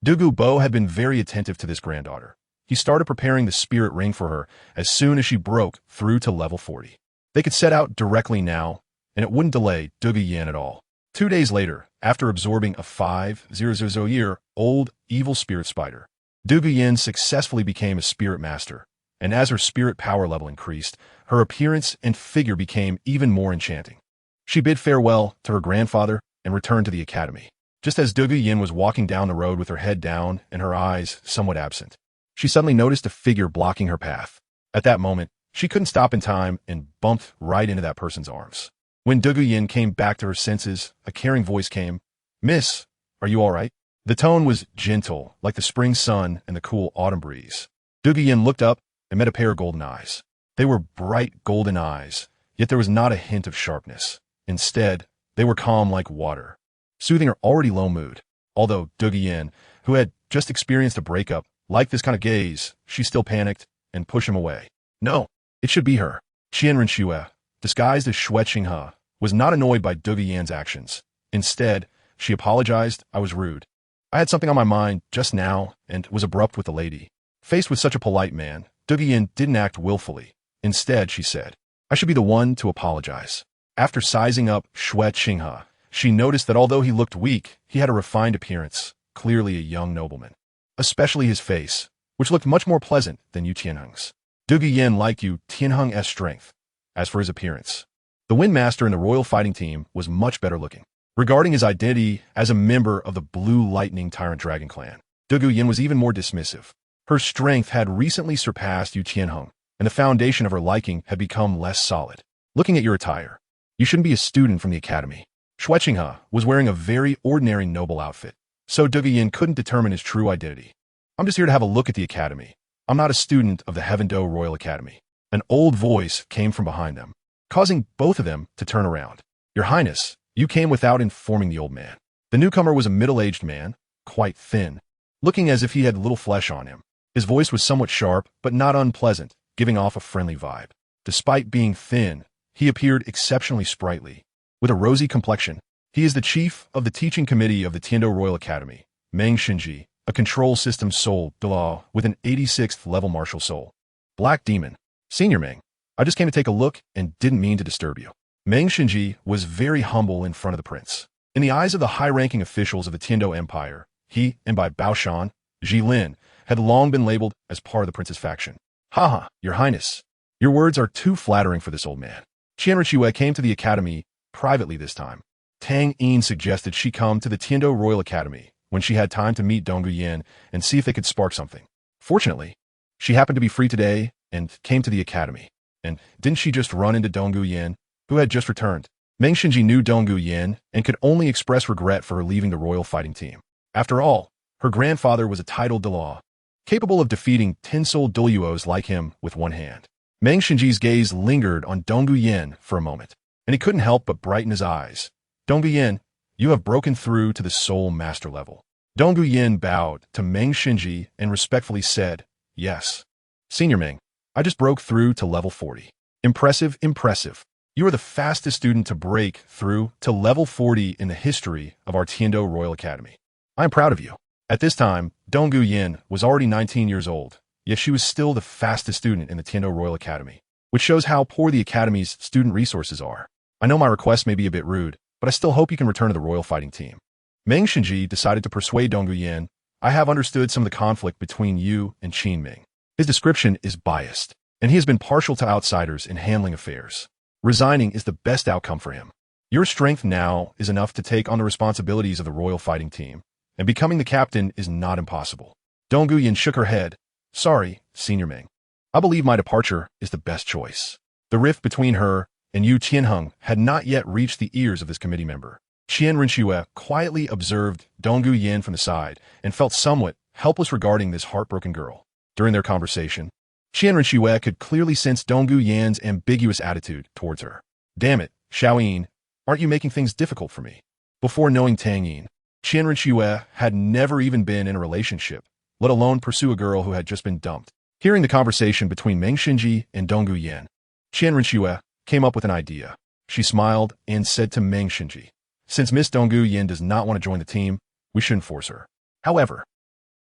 Douluo had been very attentive to this granddaughter. He started preparing the spirit ring for her as soon as she broke through to level 40. They could set out directly now, and it wouldn't delay Yin at all. 2 days later, after absorbing a 5,000-year-old evil spirit spider, Yin successfully became a spirit master, and as her spirit power level increased, her appearance and figure became even more enchanting. She bid farewell to her grandfather and returned to the academy. Just as Yin was walking down the road with her head down and her eyes somewhat absent, she suddenly noticed a figure blocking her path. At that moment, she couldn't stop in time and bumped right into that person's arms. When Yin came back to her senses, a caring voice came, Miss, are you all right? The tone was gentle, like the spring sun and the cool autumn breeze. Yin looked up and met a pair of golden eyes. They were bright golden eyes, yet there was not a hint of sharpness. Instead, they were calm like water, soothing her already low mood. Although Yin, who had just experienced a breakup, liked this kind of gaze, she still panicked and pushed him away. No, it should be her. Qianren Xue, disguised as Xue Qinghe, was not annoyed by Yin's actions. Instead, she apologized. I was rude. I had something on my mind just now and was abrupt with the lady. Faced with such a polite man, Yin didn't act willfully. Instead, she said, I should be the one to apologize. After sizing up Xue Qinghe, she noticed that although he looked weak, he had a refined appearance, clearly a young nobleman. Especially his face, which looked much more pleasant than Yu Tianheng's. Yin liked Yu Tianheng's strength. As for his appearance, the Windmaster in the royal fighting team was much better looking. Regarding his identity as a member of the Blue Lightning Tyrant Dragon clan, Yin was even more dismissive. Her strength had recently surpassed Yu Tianheng, and the foundation of her liking had become less solid. Looking at your attire, you shouldn't be a student from the academy. Xue Qinghe was wearing a very ordinary noble outfit, so Yin couldn't determine his true identity. I'm just here to have a look at the academy. I'm not a student of the Heavendo Royal Academy. An old voice came from behind them, causing both of them to turn around. Your Highness, you came without informing the old man. The newcomer was a middle-aged man, quite thin, looking as if he had little flesh on him. His voice was somewhat sharp, but not unpleasant, giving off a friendly vibe. Despite being thin, he appeared exceptionally sprightly. With a rosy complexion, he is the chief of the teaching committee of the Tiando Royal Academy, Meng Xinji, a control system soul Dalu with an 86th level martial soul. Black Demon. Senior Meng, I just came to take a look and didn't mean to disturb you. Meng Xinji was very humble in front of the prince. In the eyes of the high-ranking officials of the Tiando Empire, he, and by Baoshan, Jilin, had long been labeled as part of the prince's faction. Haha, Your Highness. Your words are too flattering for this old man. Qianren Xue came to the academy privately this time. Tang Yin suggested she come to the Tiando Royal Academy when she had time to meet Yin and see if they could spark something. Fortunately, she happened to be free today and came to the academy. And didn't she just run into Yin, who had just returned? Meng Xinji knew Yin and could only express regret for her leaving the royal fighting team. After all, her grandfather was a titled Dalu, capable of defeating 10-soul Douluos like him with one hand. Meng Xinji's gaze lingered on Yin for a moment, and he couldn't help but brighten his eyes. Yin, you have broken through to the soul master level. Yin bowed to Meng Xinji and respectfully said, Yes. Senior Meng, I just broke through to level 40. Impressive, impressive. You are the fastest student to break through to level 40 in the history of our Tiando Royal Academy. I am proud of you. At this time, Yin was already 19 years old, yet she was still the fastest student in the Tiando Royal Academy, which shows how poor the Academy's student resources are. I know my request may be a bit rude, but I still hope you can return to the royal fighting team. Meng Xinji decided to persuade Yin, I have understood some of the conflict between you and Qin Ming. His description is biased, and he has been partial to outsiders in handling affairs. Resigning is the best outcome for him. Your strength now is enough to take on the responsibilities of the royal fighting team, and becoming the captain is not impossible. Donggu Yin shook her head. Sorry, Senior Ming. I believe my departure is the best choice. The rift between her and Yu Tianheng had not yet reached the ears of this committee member. Qian Rinxue quietly observed Donggu Yin from the side and felt somewhat helpless regarding this heartbroken girl. During their conversation, Qian Rinxue could clearly sense Donggu Yan's ambiguous attitude towards her. Damn it, Xiaoyin, aren't you making things difficult for me? Before knowing Tang Yin, Qian Rinxue had never even been in a relationship, let alone pursue a girl who had just been dumped. Hearing the conversation between Meng Xinji and Donggu Yin, Qian Rinxue came up with an idea. She smiled and said to Meng Xinji, since Miss Donggu Yin does not want to join the team, we shouldn't force her. However,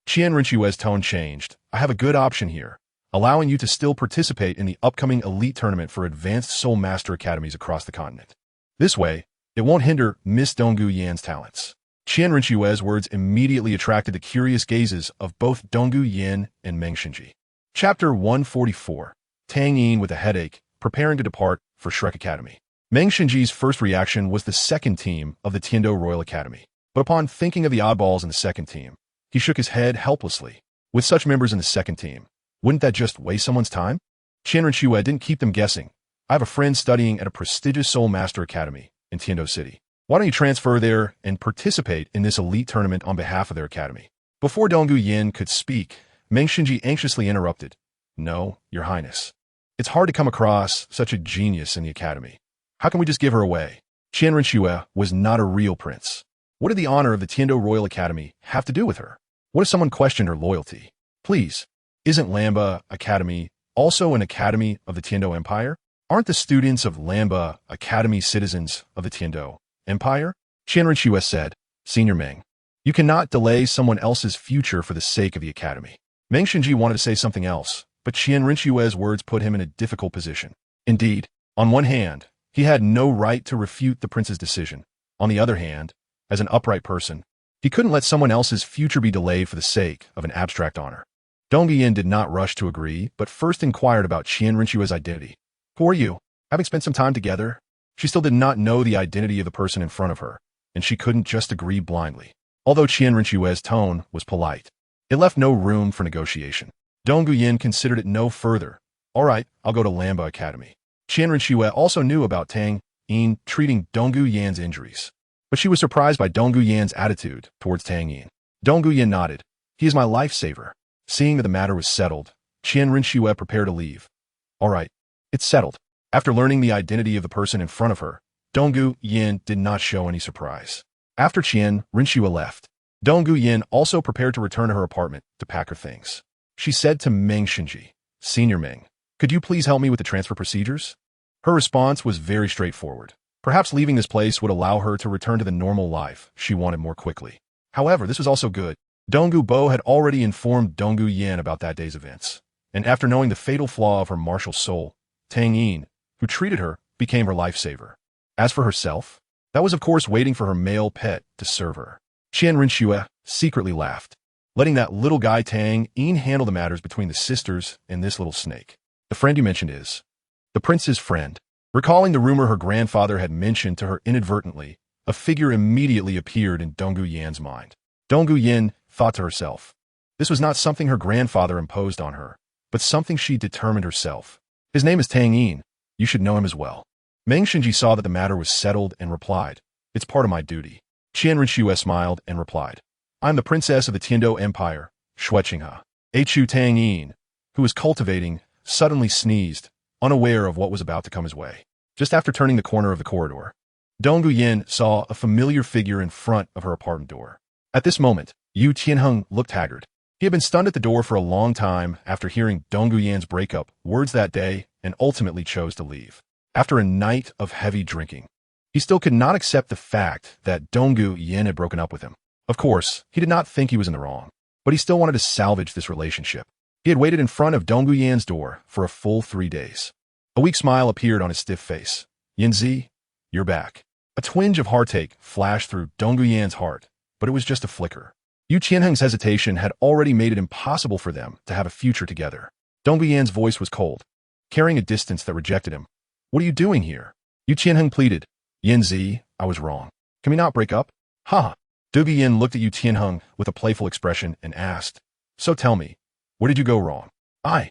Qian Rinxue's tone changed. I have a good option here, allowing you to still participate in the upcoming elite tournament for advanced Soul Master Academies across the continent. This way, it won't hinder Miss Donggu Yan's talents. Qian Rinxue's words immediately attracted the curious gazes of both Donggu Yin and Meng Xinji. Chapter 144. Tang Yin with a headache, preparing to depart for Shrek Academy. Meng Xinji's first reaction was the second team of the Tiando Royal Academy. But upon thinking of the oddballs in the second team, he shook his head helplessly. With such members in the second team, wouldn't that just waste someone's time? Qian Rinxue didn't keep them guessing. I have a friend studying at a prestigious Soul Master Academy in Tiando City. Why don't you transfer there and participate in this elite tournament on behalf of their academy? Before Donggu Yin could speak, Meng Xinji anxiously interrupted. No, Your Highness. It's hard to come across such a genius in the academy. How can we just give her away? Qian Rinxue was not a real prince. What did the honor of the Tiando Royal Academy have to do with her? What if someone questioned her loyalty? Please, isn't Lamba Academy also an academy of the Tiando Empire? Aren't the students of Lamba Academy citizens of the Tiando Empire? Qian Rinxue said, Senior Meng, you cannot delay someone else's future for the sake of the academy. Meng Xinji wanted to say something else, but Qian Rinxue's words put him in a difficult position. Indeed, on one hand, he had no right to refute the prince's decision. On the other hand, as an upright person, he couldn't let someone else's future be delayed for the sake of an abstract honor. Donggu Yin did not rush to agree, but first inquired about Qian Rinxue's identity. Who are you? Having spent some time together, she still did not know the identity of the person in front of her, and she couldn't just agree blindly. Although Qian Rinxue's tone was polite, it left no room for negotiation. Donggu Yin considered it no further. All right, I'll go to Lamba Academy. Qian Rinxue also knew about Tang Yin treating Donggu Yan's injuries, but she was surprised by Donggu Yan's attitude towards Tang Yin. Donggu Yin nodded. He is my lifesaver. Seeing that the matter was settled, Qian Rinxue prepared to leave. All right, it's settled. After learning the identity of the person in front of her, Donggu Yin did not show any surprise. After Qian Rinxue left, Donggu Yin also prepared to return to her apartment to pack her things. She said to Meng Xinji, Senior Meng, could you please help me with the transfer procedures? Her response was very straightforward. Perhaps leaving this place would allow her to return to the normal life she wanted more quickly. However, this was also good. Donggu Bo had already informed Donggu Yin about that day's events, and after knowing the fatal flaw of her martial soul, Tang Yin, who treated her, became her lifesaver. As for herself, that was of course waiting for her male pet to serve her. Qian Rinxue secretly laughed, letting that little guy Tang Yin handle the matters between the sisters and this little snake. The friend you mentioned is the prince's friend. Recalling the rumor her grandfather had mentioned to her inadvertently, a figure immediately appeared in Donggu Yan's mind. Donggu Yin thought to herself, this was not something her grandfather imposed on her, but something she determined herself. His name is Tang Yin. You should know him as well. Meng Xinji saw that the matter was settled and replied, it's part of my duty. Qian Rinxue smiled and replied, I'm the princess of the Tiando Empire, Shueqinghe. Chu Tang Yin, who was cultivating, suddenly sneezed, unaware of what was about to come his way. Just after turning the corner of the corridor, Donggu Yin saw a familiar figure in front of her apartment door. At this moment, Yu Tianheng looked haggard. He had been stunned at the door for a long time after hearing Donggu Yan's breakup words that day and ultimately chose to leave. After a night of heavy drinking, he still could not accept the fact that Donggu Yin had broken up with him. Of course, he did not think he was in the wrong, but he still wanted to salvage this relationship. He had waited in front of Donggu Yan's door for a full 3 days. A weak smile appeared on his stiff face. Yinzi, you're back. A twinge of heartache flashed through Donggu Yan's heart, but it was just a flicker. Yu Tianheng's hesitation had already made it impossible for them to have a future together. Donggu Yan's voice was cold, carrying a distance that rejected him. What are you doing here? Yu Tianheng pleaded. Yinzi, I was wrong. Can we not break up? Ha! Du Yin looked at Yu Tianheng with a playful expression and asked, "So tell me, where did you go wrong?" I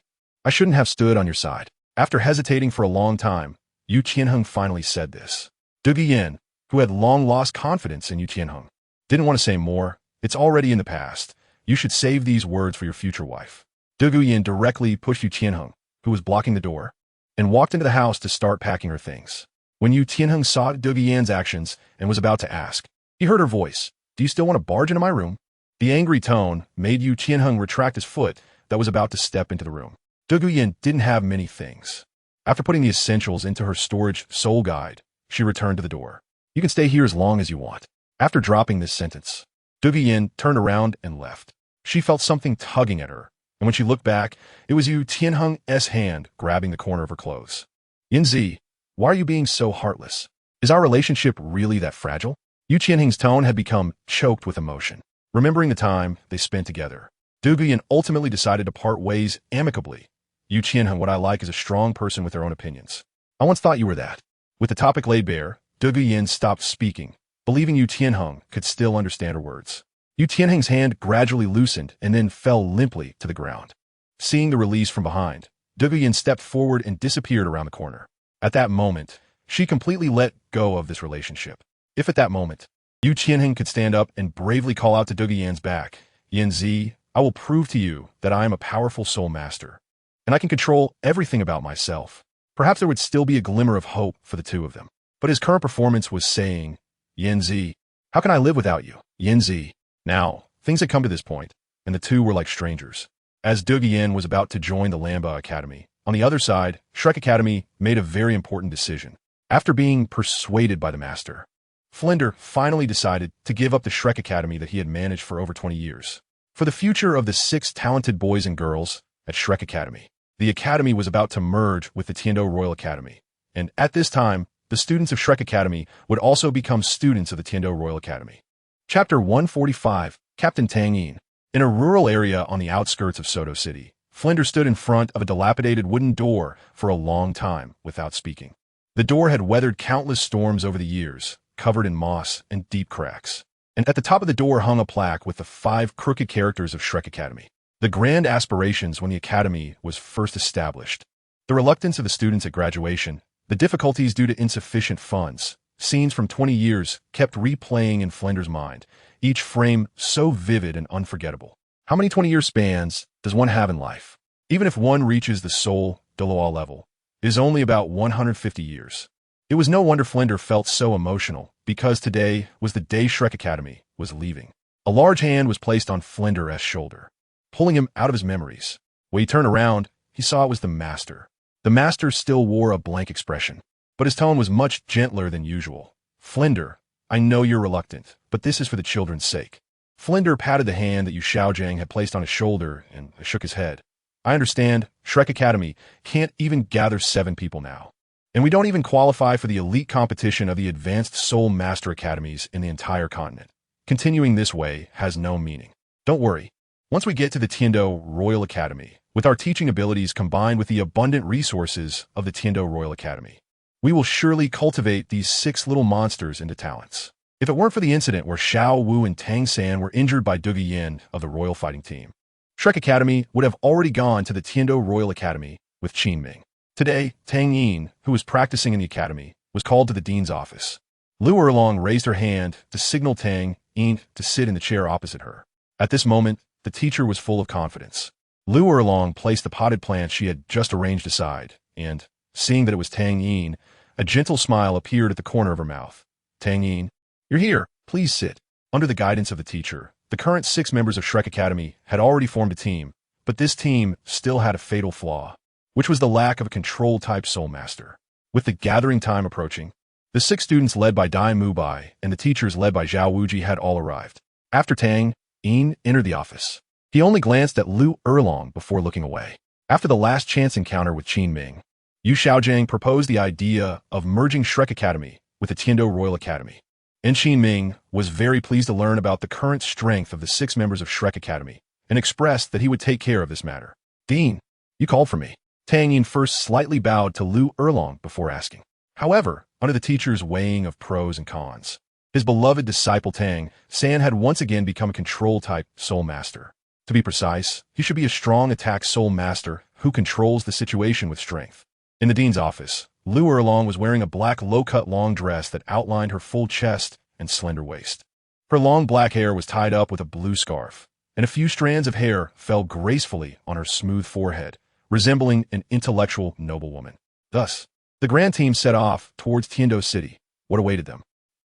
shouldn't have stood on your side." After hesitating for a long time, Yu Tianheng finally said this. Du Yin, who had long lost confidence in Yu Tianheng, didn't want to say more. "It's already in the past. You should save these words for your future wife." Du Yin directly pushed Yu Tianheng, who was blocking the door, and walked into the house to start packing her things. When Yu Tianheng saw Du Yin's actions and was about to ask, he heard her voice. "Do you still want to barge into my room?" The angry tone made Yu Tianheng retract his foot that was about to step into the room. Du Yin didn't have many things. After putting the essentials into her storage soul guide, she returned to the door. "You can stay here as long as you want." After dropping this sentence, Du Yin turned around and left. She felt something tugging at her, and when she looked back, it was Yu Tianheng's hand grabbing the corner of her clothes. "Yinzi, why are you being so heartless? Is our relationship really that fragile?" Yu Tianheng's tone had become choked with emotion. Remembering the time they spent together, Du Yin ultimately decided to part ways amicably. "Yu Tianheng, what I like is a strong person with their own opinions. I once thought you were that." With the topic laid bare, Du Yin stopped speaking, believing Yu Tianheng could still understand her words. Yu Tianheng's hand gradually loosened and then fell limply to the ground. Seeing the release from behind, Du Yin stepped forward and disappeared around the corner. At that moment, she completely let go of this relationship. If at that moment, Yu Tianheng could stand up and bravely call out to Du Yin's back, "Yinzi, I will prove to you that I am a powerful soul master, and I can control everything about myself," perhaps there would still be a glimmer of hope for the two of them. But his current performance was saying, "Yinzi, how can I live without you? Yinzi." Now, things had come to this point, and the two were like strangers. As Du Yin was about to join the Lamba Academy, on the other side, Shrek Academy made a very important decision. After being persuaded by the master, Flinder finally decided to give up the Shrek Academy that he had managed for over 20 years. For the future of the 6 talented boys and girls at Shrek Academy, the academy was about to merge with the Tiando Royal Academy, and at this time, the students of Shrek Academy would also become students of the Tiando Royal Academy. Chapter 145, Captain Tang Yin. In a rural area on the outskirts of Soto City, Flinder stood in front of a dilapidated wooden door for a long time without speaking. The door had weathered countless storms over the years, covered in moss and deep cracks. And at the top of the door hung a plaque with the 5 crooked characters of Shrek Academy. The grand aspirations when the academy was first established. The reluctance of the students at graduation, the difficulties due to insufficient funds, scenes from 20 years kept replaying in Flinder's mind, each frame so vivid and unforgettable. How many 20-year spans does one have in life? Even if one reaches the soul Douluo level, it is only about 150 years. It was no wonder Flinder felt so emotional, because today was the day Shrek Academy was leaving. A large hand was placed on Flinder's shoulder, pulling him out of his memories. When he turned around, he saw it was the master. The master still wore a blank expression, but his tone was much gentler than usual. "Flinder, I know you're reluctant, but this is for the children's sake." Flinder patted the hand that Yu Xiaojiang had placed on his shoulder and shook his head. "I understand, Shrek Academy can't even gather 7 people now. And we don't even qualify for the elite competition of the advanced Soul Master Academies in the entire continent. Continuing this way has no meaning. Don't worry. Once we get to the Tiando Royal Academy, with our teaching abilities combined with the abundant resources of the Tiando Royal Academy, we will surely cultivate these 6 little monsters into talents." If it weren't for the incident where Xiao Wu and Tang San were injured by Du Yin of the Royal Fighting Team, Shrek Academy would have already gone to the Tiando Royal Academy with Qin Ming. Today, Tang Yin, who was practicing in the academy, was called to the dean's office. Lu Erlong raised her hand to signal Tang Yin to sit in the chair opposite her. At this moment, the teacher was full of confidence. Lu Erlong placed the potted plant she had just arranged aside, and, seeing that it was Tang Yin, a gentle smile appeared at the corner of her mouth. "Tang Yin, you're here. Please sit." Under the guidance of the teacher, the current 6 members of Shrek Academy had already formed a team, but this team still had a fatal flaw, which was the lack of a control-type soul master. With the gathering time approaching, the 6 students led by Dai Mubai and the teachers led by Zhao Wuji had all arrived. After Tang Yin entered the office, he only glanced at Lu Erlong before looking away. After the last chance encounter with Qin Ming, Yu Xiaojiang proposed the idea of merging Shrek Academy with the Tiando Royal Academy. And Qin Ming was very pleased to learn about the current strength of the 6 members of Shrek Academy and expressed that he would take care of this matter. "Dean, you called for me." Tang Yin first slightly bowed to Lu Erlong before asking. However, under the teacher's weighing of pros and cons, His beloved disciple Tang San had once again become a control-type soul master. To be precise, he should be a strong attack soul master who controls the situation with strength. In the dean's office, Lu Erlong was wearing a black low-cut long dress that outlined her full chest and slender waist. Her long black hair was tied up with a blue scarf, and a few strands of hair fell gracefully on her smooth forehead, resembling an intellectual noblewoman. Thus, the grand team set off towards Tiando City. What awaited them?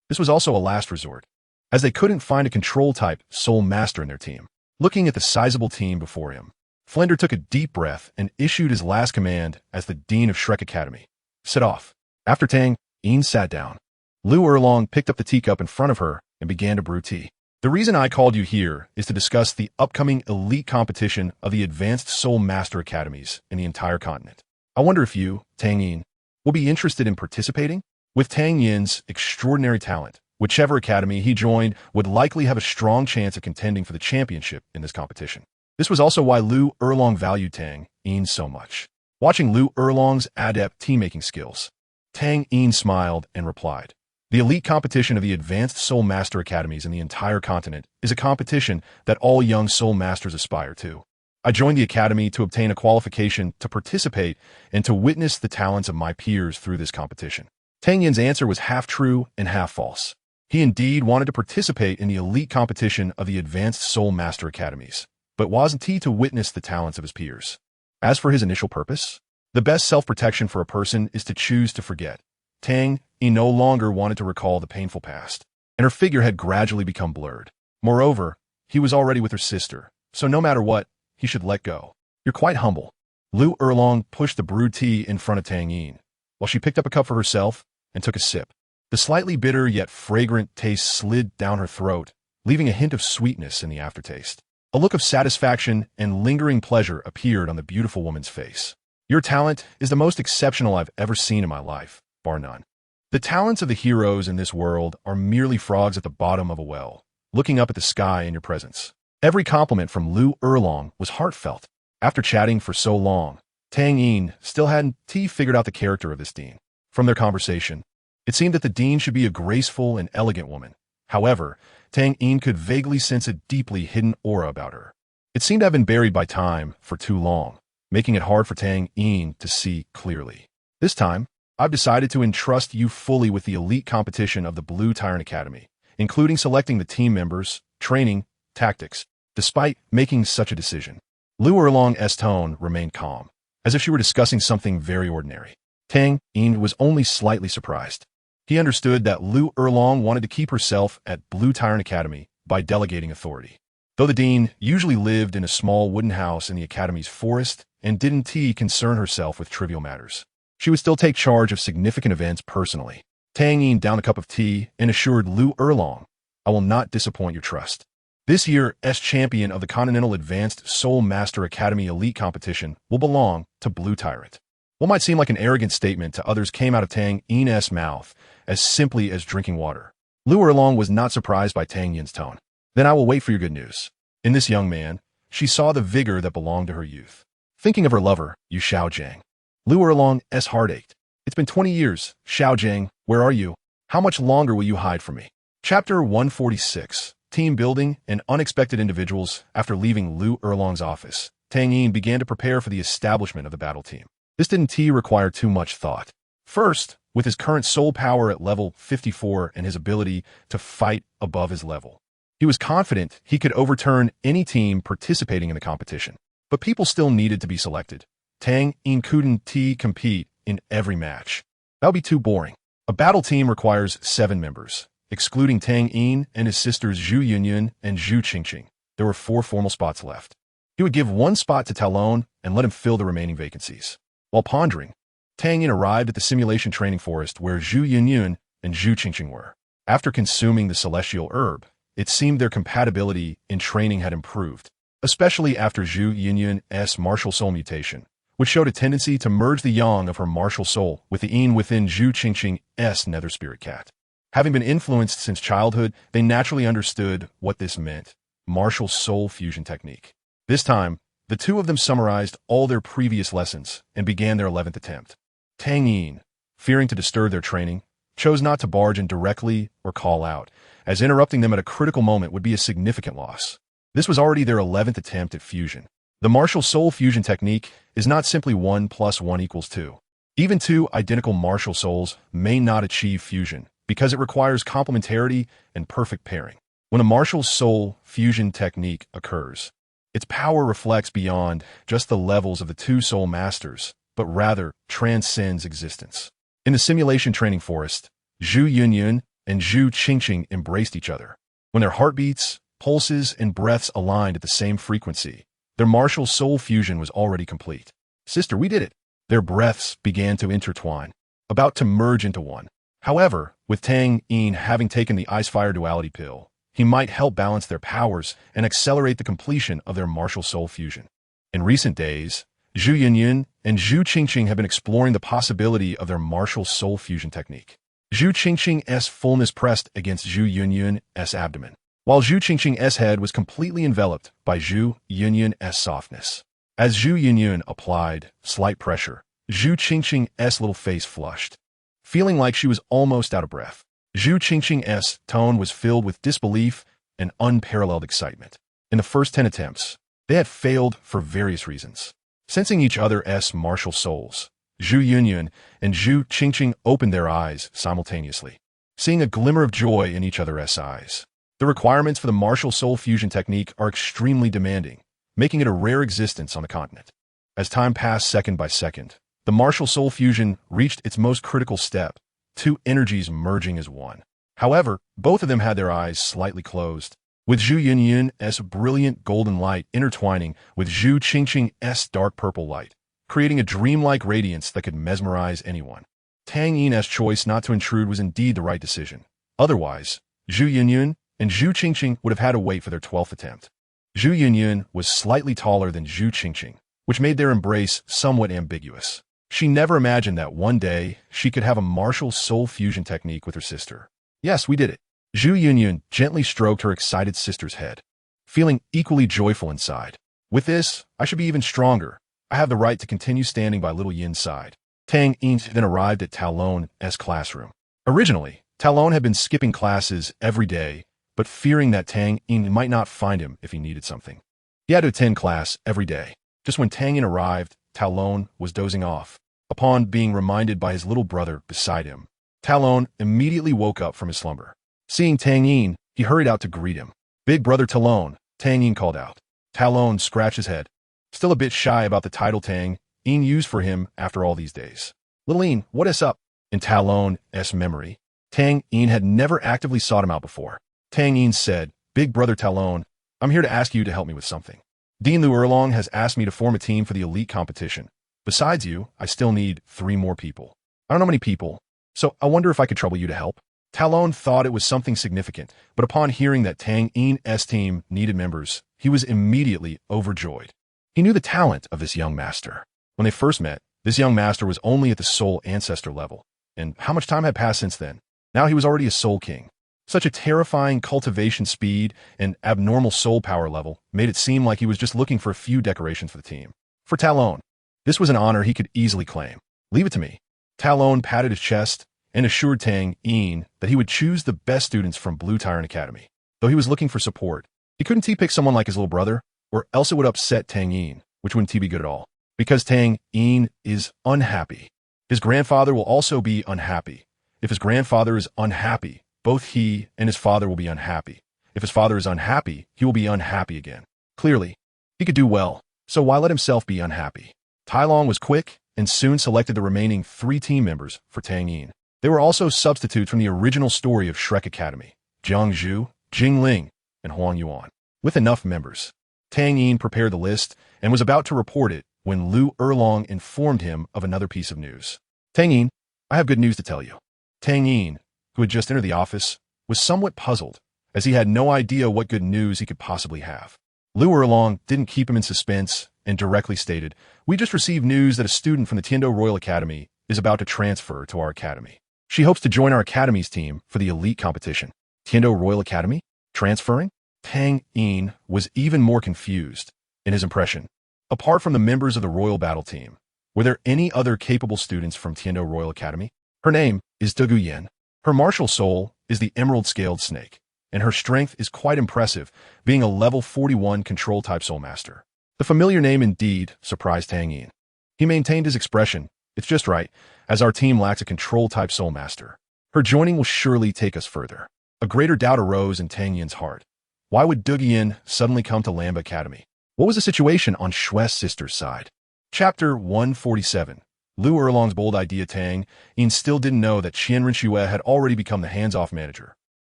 This was also a last resort, as they couldn't find a control-type soul master in their team. Looking at the sizable team before him, Flender took a deep breath and issued his last command as the Dean of Shrek Academy. Set off. After Tang Yin sat down, Lu Erlong picked up the teacup in front of her and began to brew tea. The reason I called you here is to discuss the upcoming elite competition of the Advanced Soul Master Academies in the entire continent. I wonder if you, Tang Yin, will be interested in participating? With Tang Yin's extraordinary talent, whichever academy he joined would likely have a strong chance of contending for the championship in this competition. This was also why Lu Erlong valued Tang Yin so much. Watching Lu Erlong's adept tea-making skills, Tang Yin smiled and replied, "The elite competition of the Advanced Soul Master Academies in the entire continent is a competition that all young soul masters aspire to. I joined the academy to obtain a qualification to participate and to witness the talents of my peers through this competition." Tang Yin's answer was half true and half false. He indeed wanted to participate in the elite competition of the Advanced Soul Master Academies, but wasn't he to witness the talents of his peers? As for his initial purpose, the best self-protection for a person is to choose to forget. Tang Yin no longer wanted to recall the painful past, and her figure had gradually become blurred. Moreover, he was already with her sister, so no matter what, he should let go. "You're quite humble." Lu Erlong pushed the brewed tea in front of Tang Yin, while she picked up a cup for herself and took a sip. The slightly bitter yet fragrant taste slid down her throat, leaving a hint of sweetness in the aftertaste. A look of satisfaction and lingering pleasure appeared on the beautiful woman's face. "Your talent is the most exceptional I've ever seen in my life, bar none. The talents of the heroes in this world are merely frogs at the bottom of a well, looking up at the sky in your presence." Every compliment from Lu Erlong was heartfelt. After chatting for so long, Tang Yin still hadn't figured out the character of this dean. From their conversation, it seemed that the dean should be a graceful and elegant woman. However, Tang Yin could vaguely sense a deeply hidden aura about her. It seemed to have been buried by time for too long, making it hard for Tang Yin to see clearly. "This time, I've decided to entrust you fully with the elite competition of the Blue Tyrant Academy, including selecting the team members, training, tactics." Despite making such a decision, Lu Erlong's tone remained calm, as if she were discussing something very ordinary. Tang Yin was only slightly surprised. He understood that Lu Erlong wanted to keep herself at Blue Tyrant Academy by delegating authority. Though the dean usually lived in a small wooden house in the academy's forest and didn't concern herself with trivial matters, she would still take charge of significant events personally. Tang Yin downed a cup of tea and assured Lu Erlong, "I will not disappoint your trust. This year's champion of the Continental Advanced Soul Master Academy Elite Competition will belong to Blue Tyrant." What might seem like an arrogant statement to others came out of Tang Yin's mouth as simply as drinking water. Lu Erlong was not surprised by Tang Yin's tone. "Then I will wait for your good news." In this young man, she saw the vigor that belonged to her youth. Thinking of her lover, Yu Xiaojiang, Lu Erlong's heart ached. "It's been 20 years. Xiaojiang, where are you? How much longer will you hide from me?" Chapter 146, Team Building and Unexpected Individuals. After leaving Lu Erlong's office, Tang Yin began to prepare for the establishment of the battle team. This didn't require too much thought. First, with his current soul power at level 54 and his ability to fight above his level, he was confident he could overturn any team participating in the competition. But people still needed to be selected. Tang Yin couldn't compete in every match. That would be too boring. A battle team requires 7 members, excluding Tang Yin and his sisters Zhu Yunyun and Zhu Qingqing. There were 4 formal spots left. He would give 1 spot to Talon and let him fill the remaining vacancies. While pondering, Tang Yin arrived at the simulation training forest where Zhu Yunyun and Zhu Qingqing were. After consuming the celestial herb, it seemed their compatibility in training had improved, especially after Zhu Yunyun's martial soul mutation, which showed a tendency to merge the yang of her martial soul with the yin within Zhu Qingqing's nether spirit cat. Having been influenced since childhood, they naturally understood what this meant: martial soul fusion technique. This time, the 2 of them summarized all their previous lessons and began their 11th attempt. Tang Yin, fearing to disturb their training, chose not to barge in directly or call out, as interrupting them at a critical moment would be a significant loss. This was already their 11th attempt at fusion. The martial soul fusion technique is not simply 1 + 1 = 2. Even two identical martial souls may not achieve fusion because it requires complementarity and perfect pairing. When a martial soul fusion technique occurs, its power reflects beyond just the levels of the two soul masters, but rather transcends existence. In the simulation training forest, Zhu Yunyun and Zhu Qingqing embraced each other. When their heartbeats, pulses, and breaths aligned at the same frequency, their martial soul fusion was already complete. "Sister, we did it." Their breaths began to intertwine, about to merge into one. However, with Tang Yin having taken the ice-fire duality pill, he might help balance their powers and accelerate the completion of their martial soul fusion. In recent days, Zhu Yunyun and Zhu Qingqing have been exploring the possibility of their martial soul fusion technique. Zhu Qingqing's fullness pressed against Zhu Yunyun's abdomen, while Zhu Qingqing's head was completely enveloped by Zhu Yunyun's softness. As Zhu Yunyun applied slight pressure, Zhu Qingqing's little face flushed, feeling like she was almost out of breath. Zhu Qingqing's tone was filled with disbelief and unparalleled excitement. In the first 10 attempts, they had failed for various reasons. Sensing each other's martial souls, Zhu Yunyun and Zhu Qingqing opened their eyes simultaneously, seeing a glimmer of joy in each other's eyes. The requirements for the martial soul fusion technique are extremely demanding, making it a rare existence on the continent. As time passed second by second, the martial soul fusion reached its most critical step, two energies merging as one. However, both of them had their eyes slightly closed, with Zhu Yunyun's brilliant golden light intertwining with Zhu Qingqing's dark purple light, creating a dreamlike radiance that could mesmerize anyone. Tang Yin's choice not to intrude was indeed the right decision. Otherwise, Zhu Yunyun and Zhu Qingqing would have had to wait for their 12th attempt. Zhu Yunyun was slightly taller than Zhu Qingqing, which made their embrace somewhat ambiguous. She never imagined that one day she could have a martial soul fusion technique with her sister. "Yes, we did it." Zhu Yunyun gently stroked her excited sister's head, feeling equally joyful inside. "With this, I should be even stronger. I have the right to continue standing by little Yin's side." Tang Yin then arrived at Talon's classroom. Originally, Talon had been skipping classes every day, but fearing that Tang Yin might not find him if he needed something, he had to attend class every day. Just when Tang Yin arrived, Talon was dozing off. Upon being reminded by his little brother beside him, Talon immediately woke up from his slumber. Seeing Tang Yin, he hurried out to greet him. "Big brother Talon," Tang Yin called out. Talon scratched his head, still a bit shy about the title Tang Yin used for him after all these days. "Little Yin, what is up?" In Talon's memory, Tang Yin had never actively sought him out before. Tang Yin said, "Big brother Talon, I'm here to ask you to help me with something. Dean Lu Erlong has asked me to form a team for the elite competition. Besides you, I still need 3 more people. I don't know many people, so I wonder if I could trouble you to help." Talon thought it was something significant, but upon hearing that Tang Yin's team needed members, he was immediately overjoyed. He knew the talent of this young master. When they first met, this young master was only at the soul ancestor level, and how much time had passed since then? Now he was already a soul king. Such a terrifying cultivation speed and abnormal soul power level made it seem like he was just looking for a few decorations for the team. For Talon, this was an honor he could easily claim. "Leave it to me." Talon patted his chest and assured Tang Yin that he would choose the best students from Blue Tyrant Academy. Though he was looking for support, he couldn't pick someone like his little brother, or else it would upset Tang Yin, which wouldn't be good at all. Because Tang Yin is unhappy, his grandfather will also be unhappy. If his grandfather is unhappy, both he and his father will be unhappy. If his father is unhappy, he will be unhappy again. Clearly, he could do well, so why let himself be unhappy? Tai Long was quick and soon selected the remaining 3 team members for Tang Yin. They were also substitutes from the original story of Shrek Academy, Jiang Zhu, Jing Ling, and Huang Yuan. With enough members, Tang Yin prepared the list and was about to report it when Lu Erlong informed him of another piece of news. "Tang Yin, I have good news to tell you." Tang Yin, who had just entered the office, was somewhat puzzled, as he had no idea what good news he could possibly have. Lu Erlong didn't keep him in suspense and directly stated, "We just received news that a student from the Tiando Royal Academy is about to transfer to our academy. She hopes to join our academy's team for the elite competition." Tiando Royal Academy? Transferring? Tang Yin was even more confused in his impression. Apart from the members of the Royal Battle Team, were there any other capable students from Tiando Royal Academy? "Her name is Douluo. Her martial soul is the emerald-scaled snake, and her strength is quite impressive, being a level 41 control-type soul master. The familiar name indeed surprised Tang Yin. He maintained his expression. It's just right, as our team lacks a control-type soul master. Her joining will surely take us further. A greater doubt arose in Tang Yin's heart. Why would Douluo Yin suddenly come to Lamba Academy? What was the situation on Shue's sister's side? Chapter 147. Lu Erlong's bold idea. Tang Yin still didn't know that Qianren Xue had already become the hands-off manager,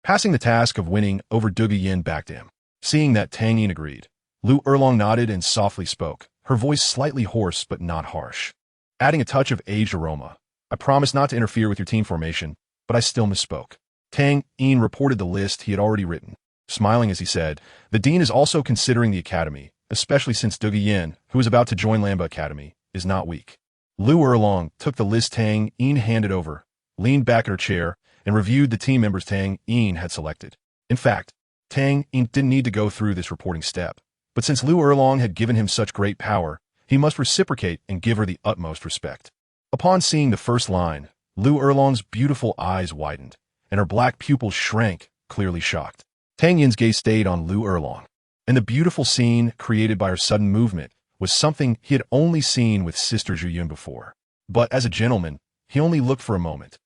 passing the task of winning over Douluo Yin back to him. Seeing that Tang Yin agreed, Lu Erlong nodded and softly spoke, her voice slightly hoarse but not harsh, adding a touch of aged aroma. I promise not to interfere with your team formation, but I still misspoke. Tang Yin reported the list he had already written, smiling as he said, the dean is also considering the academy, especially since Douluo Yin, who is about to join Lamba Academy, is not weak. Lu Erlong took the list Tang Yin handed over, leaned back in her chair, and reviewed the team members Tang Yin had selected. In fact, Tang Yin didn't need to go through this reporting step, but since Lu Erlong had given him such great power, he must reciprocate and give her the utmost respect. Upon seeing the first line, Lu Erlong's beautiful eyes widened, and her black pupils shrank, clearly shocked. Tang Yin's gaze stayed on Lu Erlong, and the beautiful scene created by her sudden movement was something he had only seen with Sister Zhu Yun before. But as a gentleman, he only looked for a moment.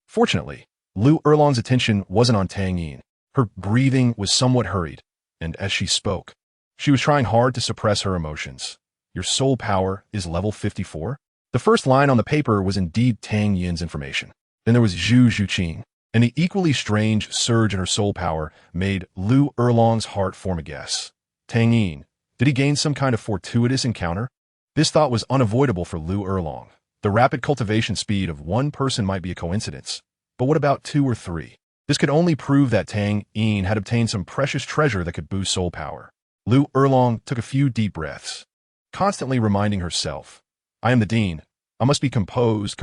Fortunately, Lu Erlong's attention wasn't on Tang Yin. Her breathing was somewhat hurried, and as she spoke, she was trying hard to suppress her emotions. Your soul power is level 54? The first line on the paper was indeed Tang Yin's information. Then there was Zhu Zhuqing, and the equally strange surge in her soul power made Lu Erlong's heart form a guess. Tang Yin, did he gain some kind of fortuitous encounter? This thought was unavoidable for Lu Erlong. The rapid cultivation speed of one person might be a coincidence, but what about 2 or 3? This could only prove that Tang Yin had obtained some precious treasure that could boost soul power. Lu Erlong took a few deep breaths, constantly reminding herself, I am the dean. I must be composed.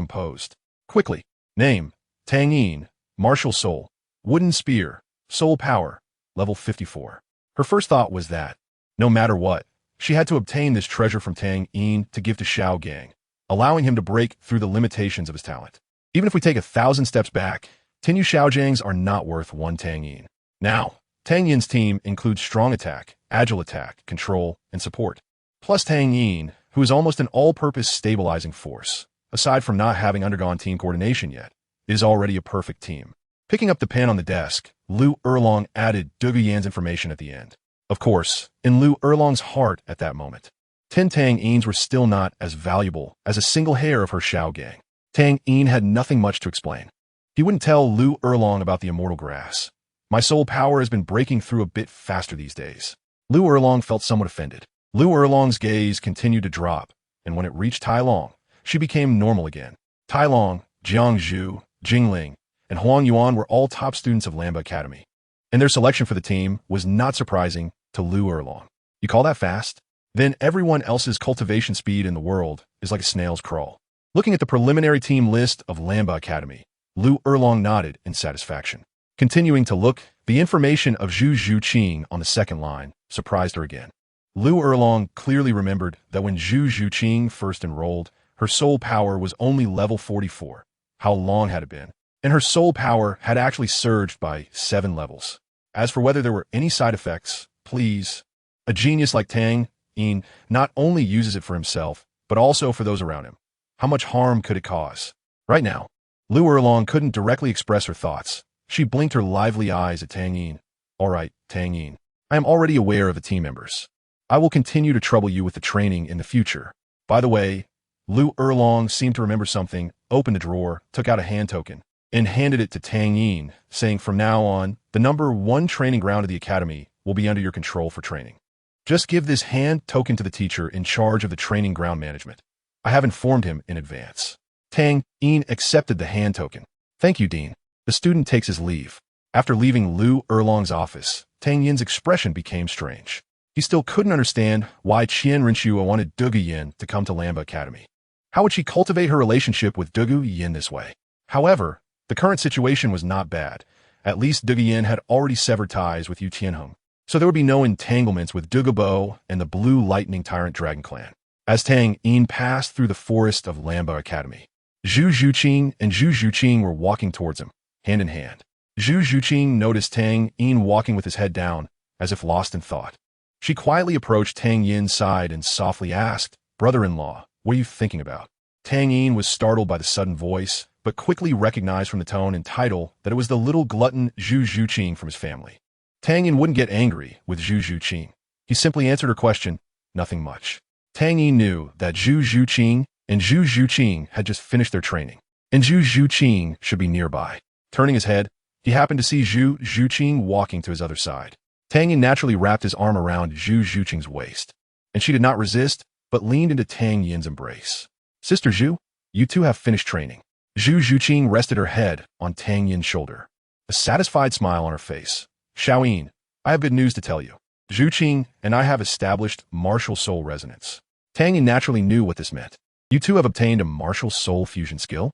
Quickly. Name, Tang Yin, martial soul, wooden spear, soul power, level 54. Her first thought was that, no matter what, she had to obtain this treasure from Tang Yin to give to Xiao Gang, allowing him to break through the limitations of his talent. Even if we take 1,000 steps back, 10 Xiaojiangs are not worth 1 Tang Yin. Now, Tang Yin's team includes strong attack, agile attack, control, and support. Plus Tang Yin, who is almost an all-purpose stabilizing force. Aside from not having undergone team coordination yet, it is already a perfect team. Picking up the pen on the desk, Lu Erlong added Douluo Yin's information at the end. Of course, in Lu Erlong's heart at that moment, 10 Tang Yins were still not as valuable as a single hair of her Xiao Gang. Tang Yin had nothing much to explain. He wouldn't tell Lu Erlong about the immortal grass. My soul power has been breaking through a bit faster these days. Lu Erlong felt somewhat offended. Lu Erlong's gaze continued to drop, and when it reached Tai Long, she became normal again. Tai Long, Jiang Zhu, Jingling, and Huang Yuan were all top students of Lamba Academy, and their selection for the team was not surprising to Lu Erlong. You call that fast? Then everyone else's cultivation speed in the world is like a snail's crawl. Looking at the preliminary team list of Lamba Academy, Lu Erlong nodded in satisfaction. Continuing to look, the information of Zhu Zhuqing on the second line surprised her again. Lu Erlong clearly remembered that when Zhu Zhuqing first enrolled, her soul power was only level 44. How long had it been? And her soul power had actually surged by 7 levels. As for whether there were any side effects, please. A genius like Tang Yin not only uses it for himself, but also for those around him. How much harm could it cause? Right now, Lu Erlong couldn't directly express her thoughts. She blinked her lively eyes at Tang Yin. All right, Tang Yin. I am already aware of the team members. I will continue to trouble you with the training in the future. By the way, Lu Erlong seemed to remember something, opened a drawer, took out a hand token, and handed it to Tang Yin, saying from now on, the number 1 training ground of the academy will be under your control for training. Just give this hand token to the teacher in charge of the training ground management. I have informed him in advance. Tang Yin accepted the hand token. Thank you, Dean. The student takes his leave. After leaving Lu Erlong's office, Tang Yin's expression became strange. He still couldn't understand why Qianren Xue wanted Douluo Yin to come to Lamba Academy. How would she cultivate her relationship with Douluo Yin this way? However, the current situation was not bad. At least Douluo Yin had already severed ties with Yu Tianheng, so there would be no entanglements with Douluo Bo and the Blue Lightning Tyrant Dragon Clan. As Tang Yin passed through the forest of Lamba Academy, Zhu Zhuqing and Zhu Zhuqing were walking towards him. hand in hand. Zhu Zhuqing noticed Tang Yin walking with his head down, as if lost in thought. She quietly approached Tang Yin's side and softly asked, "Brother-in-law, what are you thinking about?" Tang Yin was startled by the sudden voice, but quickly recognized from the tone and title that it was the little glutton Zhu Zhuqing from his family. Tang Yin wouldn't get angry with Zhu Zhuqing. He simply answered her question, "Nothing much." Tang Yin knew that Zhu Zhuqing and Zhu Zhuqing had just finished their training, and Zhu Zhuqing should be nearby. Turning his head, he happened to see Zhu Zhuqing walking to his other side. Tang Yin naturally wrapped his arm around Zhu Zhuqing's waist, and she did not resist, but leaned into Tang Yin's embrace. "Sister Zhu, you two have finished training." Zhu Zhuqing rested her head on Tang Yin's shoulder, a satisfied smile on her face. "Xiaoyin, I have good news to tell you. Zhuqing and I have established martial soul resonance." Tang Yin naturally knew what this meant. "You two have obtained a martial soul fusion skill?"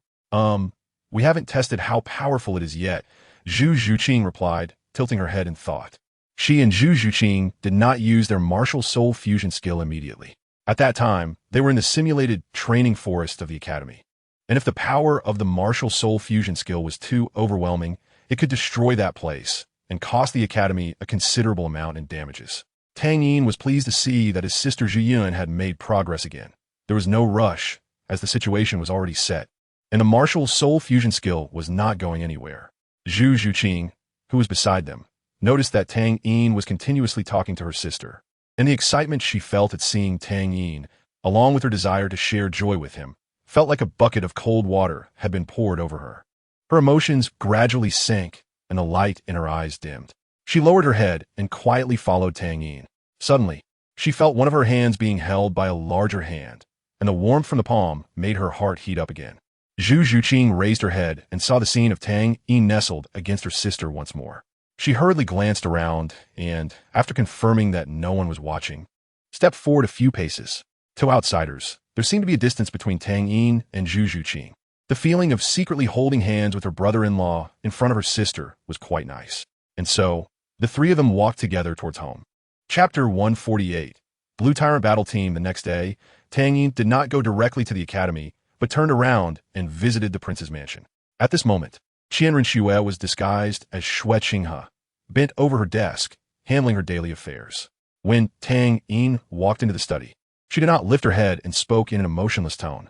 We haven't tested how powerful it is yet," Zhu Zhuqing replied, tilting her head in thought. She and Zhu Zhuqing did not use their martial soul fusion skill immediately. At that time, they were in the simulated training forest of the academy. And if the power of the martial soul fusion skill was too overwhelming, it could destroy that place and cost the academy a considerable amount in damages. Tang Yin was pleased to see that his sister Zhu Yun had made progress again. There was no rush, as the situation was already set, and the martial soul fusion skill was not going anywhere. Zhu Zhuqing, who was beside them, noticed that Tang Yin was continuously talking to her sister, and the excitement she felt at seeing Tang Yin, along with her desire to share joy with him, felt like a bucket of cold water had been poured over her. Her emotions gradually sank, and the light in her eyes dimmed. She lowered her head and quietly followed Tang Yin. Suddenly, she felt one of her hands being held by a larger hand, and the warmth from the palm made her heart heat up again. Zhu Zhuqing raised her head and saw the scene of Tang Yin nestled against her sister once more. She hurriedly glanced around and, after confirming that no one was watching, stepped forward a few paces. To outsiders, there seemed to be a distance between Tang Yin and Zhu Zhuqing. The feeling of secretly holding hands with her brother-in-law in front of her sister was quite nice. And so, the three of them walked together towards home. Chapter 148. Blue Tyrant Battle Team. The next day, Tang Yin did not go directly to the academy, but turned around and visited the prince's mansion. At this moment, Qianren Xue was disguised as Xue Qinghe, bent over her desk, handling her daily affairs. When Tang Yin walked into the study, she did not lift her head and spoke in an emotionless tone.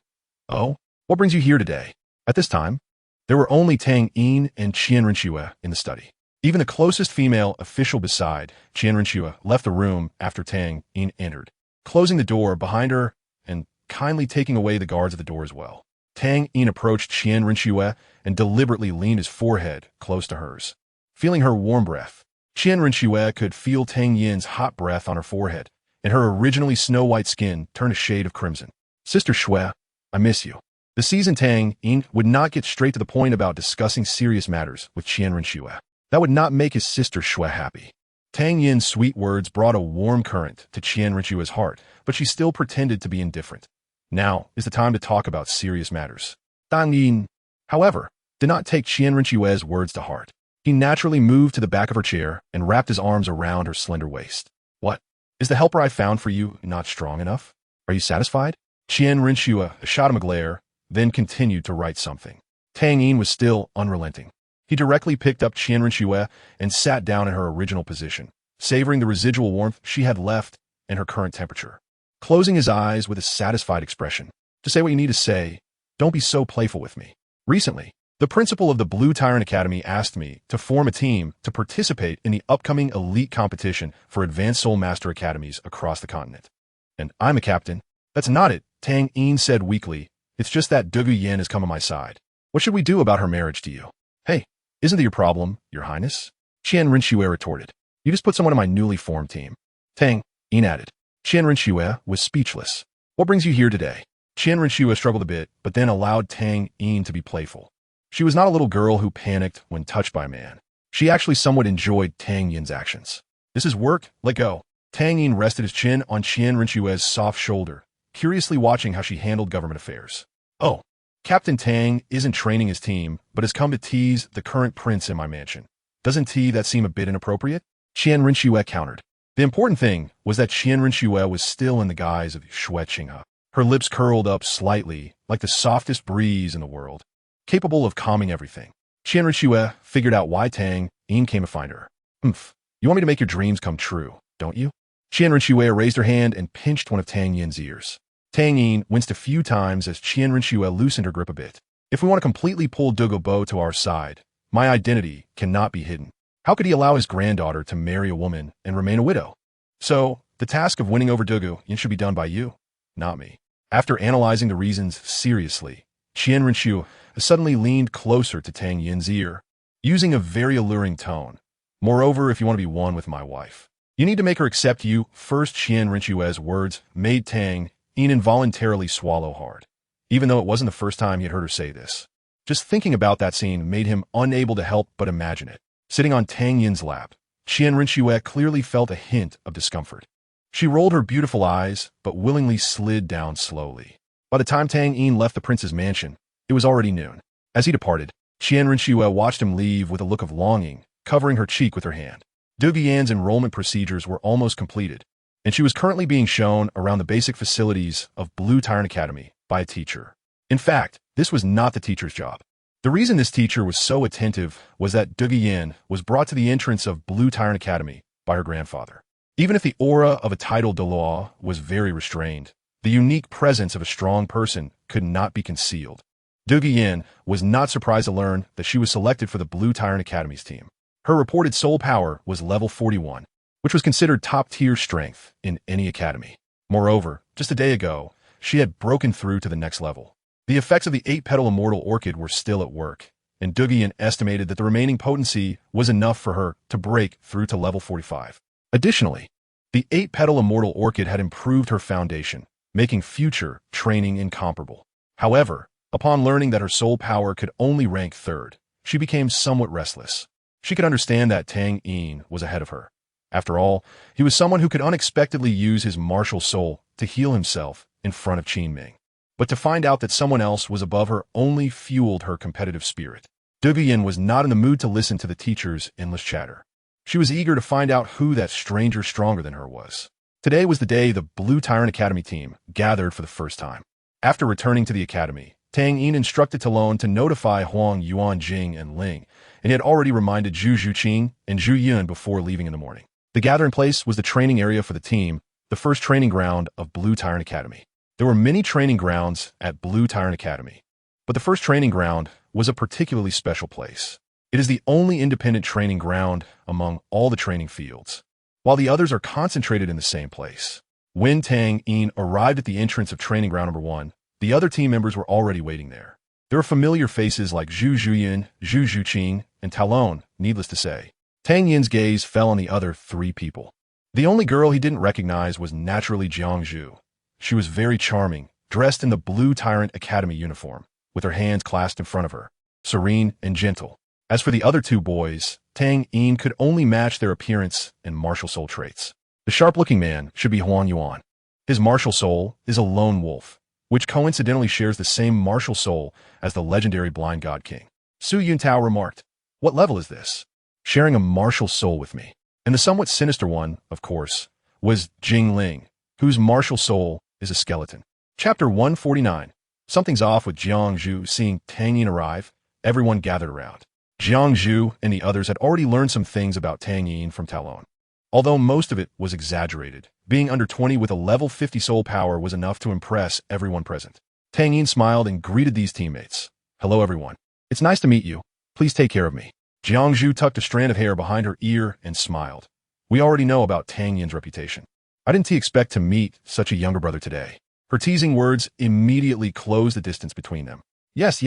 "Oh, what brings you here today?" At this time, there were only Tang Yin and Qianren Xue in the study. Even the closest female official beside Qianren Xue left the room after Tang Yin entered, closing the door behind her and kindly taking away the guards at the door as well. Tang Yin approached Qianren Xue and deliberately leaned his forehead close to hers. Feeling her warm breath, Qianren Xue could feel Tang Yin's hot breath on her forehead, and her originally snow-white skin turned a shade of crimson. "Sister Xue, I miss you." The seasoned Tang Yin would not get straight to the point about discussing serious matters with Qianren Xue. That would not make his sister Xue happy. Tang Yin's sweet words brought a warm current to Qianren Xue's heart, but she still pretended to be indifferent. Now is the time to talk about serious matters. Tang Yin, however, did not take Qianren Xue's words to heart. He naturally moved to the back of her chair and wrapped his arms around her slender waist. "What? Is the helper I found for you not strong enough? Are you satisfied?" Qianren Xue shot him a glare, then continued to write something. Tang Yin was still unrelenting. He directly picked up Qianren Xue and sat down in her original position, savoring the residual warmth she had left and her current temperature. Closing his eyes with a satisfied expression, "To say what you need to say, don't be so playful with me. Recently, the principal of the Blue Tyrant Academy asked me to form a team to participate in the upcoming elite competition for advanced Soul Master Academies across the continent. And I'm a captain." "That's not it," Tang Yin said weakly. "It's just that Dugu Yen has come on my side. What should we do about her marriage to you?" "Hey, isn't that your problem, Your Highness?" Qianren Xue retorted. "You just put someone on my newly formed team." Tang Yin added. Qianren Xue was speechless. "What brings you here today?" Qianren Xue struggled a bit, but then allowed Tang Yin to be playful. She was not a little girl who panicked when touched by a man. She actually somewhat enjoyed Tang Yin's actions. "This is work, let go." Tang Yin rested his chin on Qianren Xue's soft shoulder, curiously watching how she handled government affairs. "Oh, Captain Tang isn't training his team, but has come to tease the current prince in my mansion. Doesn't that seem a bit inappropriate?" Qianren Xue countered. The important thing was that Qianren Xue was still in the guise of Xue Qinghe. Her lips curled up slightly, like the softest breeze in the world, capable of calming everything. Qian Renxue figured out why Tang Yin came to find her. Humph. You want me to make your dreams come true, don't you? Qian Renxue raised her hand and pinched one of Tang Yin's ears. Tang Yin winced a few times as Qian Renxue loosened her grip a bit. If we want to completely pull Douluo to our side, my identity cannot be hidden. How could he allow his granddaughter to marry a woman and remain a widow? So, the task of winning over Douluo should be done by you, not me. After analyzing the reasons seriously, Qian Renxue suddenly leaned closer to Tang Yin's ear, using a very alluring tone. Moreover, if you want to be one with my wife, you need to make her accept you first. Qian Renxue's words made Tang Yin involuntarily swallow hard, even though it wasn't the first time he had heard her say this. Just thinking about that scene made him unable to help but imagine it. Sitting on Tang Yin's lap, Qian Renxue clearly felt a hint of discomfort. She rolled her beautiful eyes, but willingly slid down slowly. By the time Tang Yin left the prince's mansion, it was already noon. As he departed, Qian Renxue watched him leave with a look of longing, covering her cheek with her hand. Douluo's enrollment procedures were almost completed, and she was currently being shown around the basic facilities of Blue Tyrant Academy by a teacher. In fact, this was not the teacher's job. The reason this teacher was so attentive was that Douluo was brought to the entrance of Blue Tyrant Academy by her grandfather. Even if the aura of a titled Dalu was very restrained, the unique presence of a strong person could not be concealed. Douluo was not surprised to learn that she was selected for the Blue Tyrant Academy's team. Her reported soul power was level 41, which was considered top-tier strength in any academy. Moreover, just a day ago, she had broken through to the next level. The effects of the 8-petal immortal orchid were still at work, and Douluo estimated that the remaining potency was enough for her to break through to level 45. Additionally, the 8-petal immortal orchid had improved her foundation, making future training incomparable. However, upon learning that her soul power could only rank 3rd, she became somewhat restless. She could understand that Tang Yin was ahead of her. After all, he was someone who could unexpectedly use his martial soul to heal himself in front of Qin Ming. But to find out that someone else was above her only fueled her competitive spirit. Douluo was not in the mood to listen to the teacher's endless chatter. She was eager to find out who that stranger stronger than her was. Today was the day the Blue Tyrant Academy team gathered for the first time. After returning to the academy, Tang Yin instructed Talon to notify Huang Yuan Jing and Ling, and he had already reminded Zhu Zhuqing and Zhu Yun before leaving in the morning. The gathering place was the training area for the team, the first training ground of Blue Tyrant Academy. There were many training grounds at Blue Tyrant Academy, but the first training ground was a particularly special place. It is the only independent training ground among all the training fields, while the others are concentrated in the same place. When Tang Yin arrived at the entrance of training ground number 1, the other team members were already waiting there. There were familiar faces like Zhu Zhuyin, Zhu Zhuqing, and Talon, needless to say. Tang Yin's gaze fell on the other 3 people. The only girl he didn't recognize was naturally Jiang Zhu. She was very charming, dressed in the Blue Tyrant Academy uniform, with her hands clasped in front of her, serene and gentle. As for the other 2 boys, Tang Yin could only match their appearance and martial soul traits. The sharp-looking man should be Huang Yuan. His martial soul is a lone wolf, which coincidentally shares the same martial soul as the legendary Blind God King. Su Yuntao remarked, "What level is this? Sharing a martial soul with me." And the somewhat sinister one, of course, was Jing Ling, whose martial soul is a skeleton. Chapter 149. Something's off with Jiang Zhu. Seeing Tang Yin arrive, everyone gathered around. Jiang Zhu and the others had already learned some things about Tang Yin from Talon. Although most of it was exaggerated, being under 20 with a level 50 soul power was enough to impress everyone present. Tang Yin smiled and greeted these teammates. "Hello everyone. It's nice to meet you. Please take care of me." Jiang Zhu tucked a strand of hair behind her ear and smiled. "We already know about Tang Yin's reputation. I didn't expect to meet such a younger brother today." Her teasing words immediately closed the distance between them. Yes.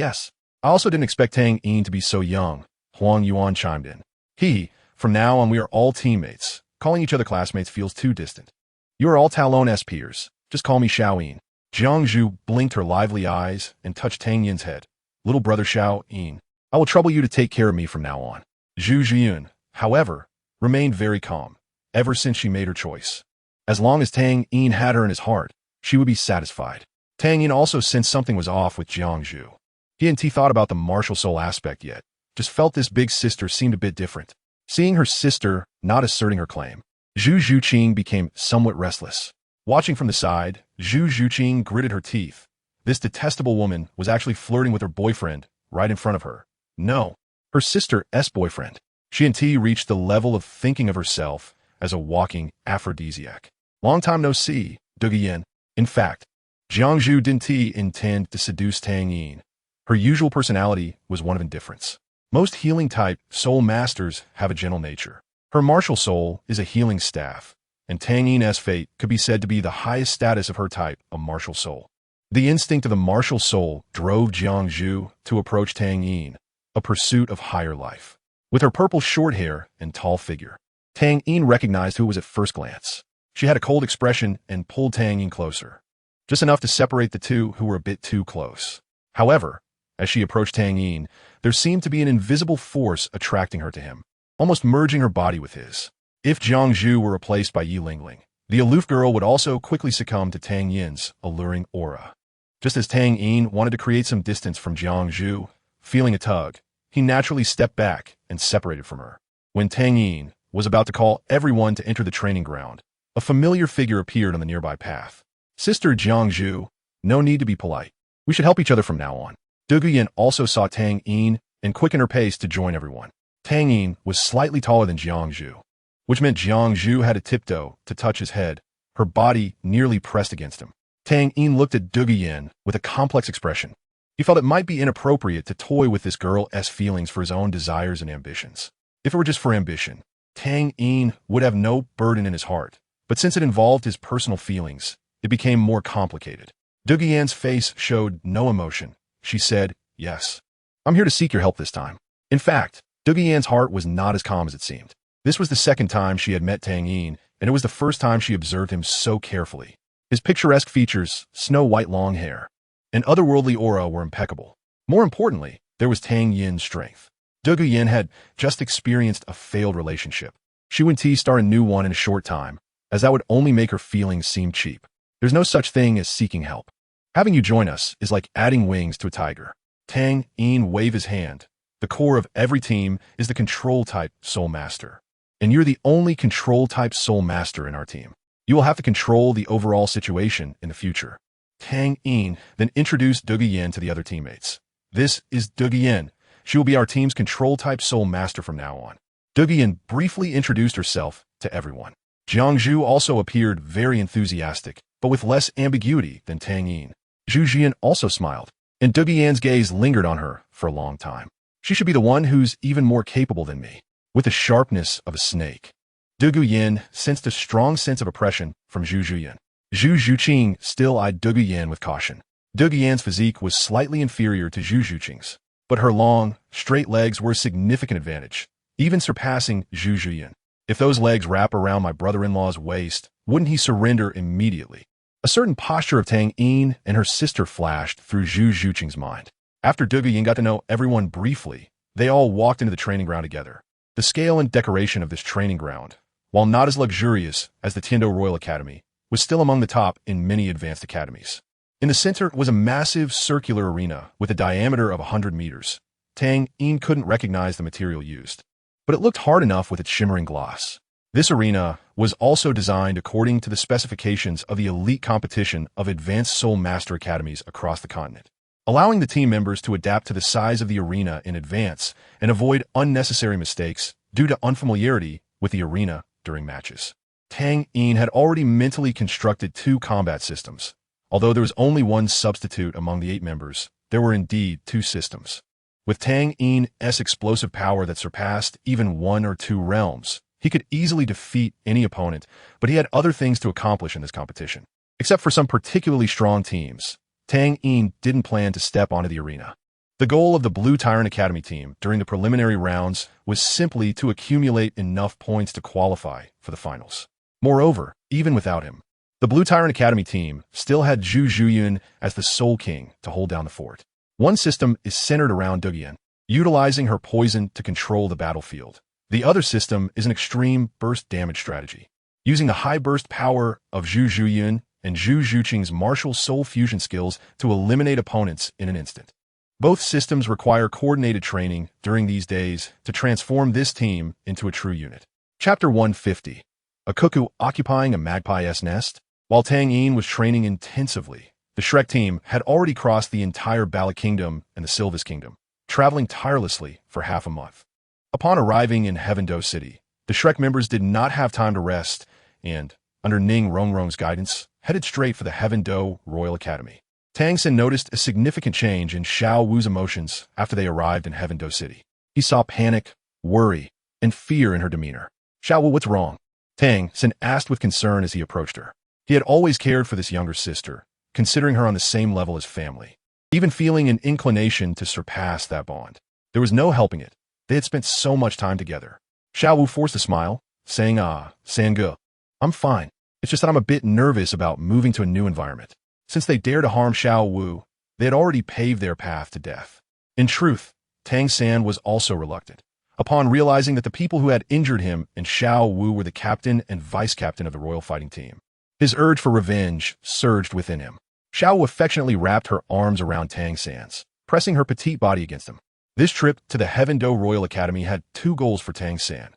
I also didn't expect Tang Yin to be so young," Huang Yuan chimed in. From now on we are all teammates. Calling each other classmates feels too distant. You are all Talon's peers. Just call me Xiao Yin." Jiang Zhu blinked her lively eyes and touched Tang Yin's head. "Little brother Xiao Yin, I will trouble you to take care of me from now on." Zhu Zhiyun, however, remained very calm, ever since she made her choice. As long as Tang Yin had her in his heart, she would be satisfied. Tang Yin also sensed something was off with Jiang Zhu. He hadn't thought about the martial soul aspect yet, just felt this big sister seemed a bit different. Seeing her sister not asserting her claim, Zhu Zhuqing became somewhat restless. Watching from the side, Zhu Zhuqing gritted her teeth. This detestable woman was actually flirting with her boyfriend right in front of her. No, her sister's boyfriend. She and T reached the level of thinking of herself as a walking aphrodisiac. Long time no see, Duguyen. In fact, Jiangzhu didn't intend to seduce Tang Yin. Her usual personality was one of indifference. Most healing-type soul masters have a gentle nature. Her martial soul is a healing staff, and Tang Yin's fate could be said to be the highest status of her type, a martial soul. The instinct of the martial soul drove Jiangzhu to approach Tang Yin, a pursuit of higher life. With her purple short hair and tall figure, Tang Yin recognized who it was at first glance. She had a cold expression and pulled Tang Yin closer, just enough to separate the two who were a bit too close. However, as she approached Tang Yin, there seemed to be an invisible force attracting her to him, almost merging her body with his. If Jiangzhu were replaced by Yi Lingling, the aloof girl would also quickly succumb to Tang Yin's alluring aura. Just as Tang Yin wanted to create some distance from Jiangzhu, feeling a tug, he naturally stepped back and separated from her. When Tang Yin was about to call everyone to enter the training ground, a familiar figure appeared on the nearby path. Sister Jiangzhu, no need to be polite. We should help each other from now on. Duguyen also saw Tang Yin and quickened her pace to join everyone. Tang Yin was slightly taller than Jiangzhu, which meant Jiangzhu had to tiptoe to touch his head, her body nearly pressed against him. Tang Yin looked at Duguyen with a complex expression. He felt it might be inappropriate to toy with this girl's feelings for his own desires and ambitions. If it were just for ambition, Tang Yin would have no burden in his heart, but since it involved his personal feelings, it became more complicated. Duguyen's face showed no emotion. She said, "Yes. I'm here to seek your help this time." In fact, Duguyen's heart was not as calm as it seemed. This was the second time she had met Tang Yin, and it was the first time she observed him so carefully. His picturesque features, snow-white long hair, and otherworldly aura were impeccable. More importantly, there was Tang Yin's strength. Duguyen had just experienced a failed relationship. She and T start a new one in a short time, as that would only make her feelings seem cheap. There's no such thing as seeking help. Having you join us is like adding wings to a tiger. Tang Yin waved his hand. The core of every team is the control-type soul master. And you're the only control-type soul master in our team. You will have to control the overall situation in the future. Tang Yin then introduced Duguyen to the other teammates. This is Duguyen. She will be our team's control-type soul master from now on. Duguyen briefly introduced herself to everyone. Jiangzhu also appeared very enthusiastic, but with less ambiguity than Tang Yin. Zhu Jian also smiled, and Duguyen's gaze lingered on her for a long time. She should be the one who's even more capable than me, with the sharpness of a snake. Duguyen sensed a strong sense of oppression from Zhu Jian. Zhu Zhuqing still eyed Duguyen with caution. Duguyen's physique was slightly inferior to Zhu Zhuqing's, but her long, straight legs were a significant advantage, even surpassing Zhu Jian. If those legs wrap around my brother-in-law's waist, wouldn't he surrender immediately? A certain posture of Tang Yin and her sister flashed through Zhu Zhuqing's mind. After Duguyen got to know everyone briefly, they all walked into the training ground together. The scale and decoration of this training ground, while not as luxurious as the Tiando Royal Academy, was still among the top in many advanced academies. In the center was a massive circular arena with a diameter of 100 meters. Tang Yin couldn't recognize the material used, but it looked hard enough with its shimmering gloss. This arena was also designed according to the specifications of the elite competition of advanced soul master academies across the continent, allowing the team members to adapt to the size of the arena in advance and avoid unnecessary mistakes due to unfamiliarity with the arena during matches. Tang Yin had already mentally constructed 2 combat systems. Although there was only one substitute among the 8 members, there were indeed 2 systems. With Tang Yin's explosive power that surpassed even 1 or 2 realms, he could easily defeat any opponent, but he had other things to accomplish in this competition. Except for some particularly strong teams, Tang Yin didn't plan to step onto the arena. The goal of the Blue Tyrant Academy team during the preliminary rounds was simply to accumulate enough points to qualify for the finals. Moreover, even without him, the Blue Tyrant Academy team still had Zhu Zhuyan as the Soul King to hold down the fort. One system is centered around Duguyen, utilizing her poison to control the battlefield. The other system is an extreme burst damage strategy, using the high burst power of Zhu Zhuyan and Zhu Zhuqing's martial soul fusion skills to eliminate opponents in an instant. Both systems require coordinated training during these days to transform this team into a true unit. Chapter 150. A cuckoo occupying a magpie's nest? While Tang Yin was training intensively, the Shrek team had already crossed the entire Bala Kingdom and the Sylvis Kingdom. traveling tirelessly for half a month. Upon arriving in Heavendo City, the Shrek members did not have time to rest and, under Ning Rongrong's guidance, headed straight for the Heavendo Royal Academy. Tang Sen noticed a significant change in Xiao Wu's emotions after they arrived in Heavendo City. He saw panic, worry, and fear in her demeanor. "Xiao Wu, what's wrong?" Tang Sen asked with concern as he approached her. He had always cared for this younger sister, considering her on the same level as family, even feeling an inclination to surpass that bond. There was no helping it. They had spent so much time together. Xiao Wu forced a smile, saying, Sangge, I'm fine. It's just that I'm a bit nervous about moving to a new environment. Since they dared to harm Xiao Wu, they had already paved their path to death. In truth, Tang San was also reluctant. Upon realizing that the people who had injured him and Xiao Wu were the captain and vice-captain of the royal fighting team, his urge for revenge surged within him. Xiao Wu affectionately wrapped her arms around Tang San's, pressing her petite body against him. This trip to the Heavendo Royal Academy had two goals for Tang San.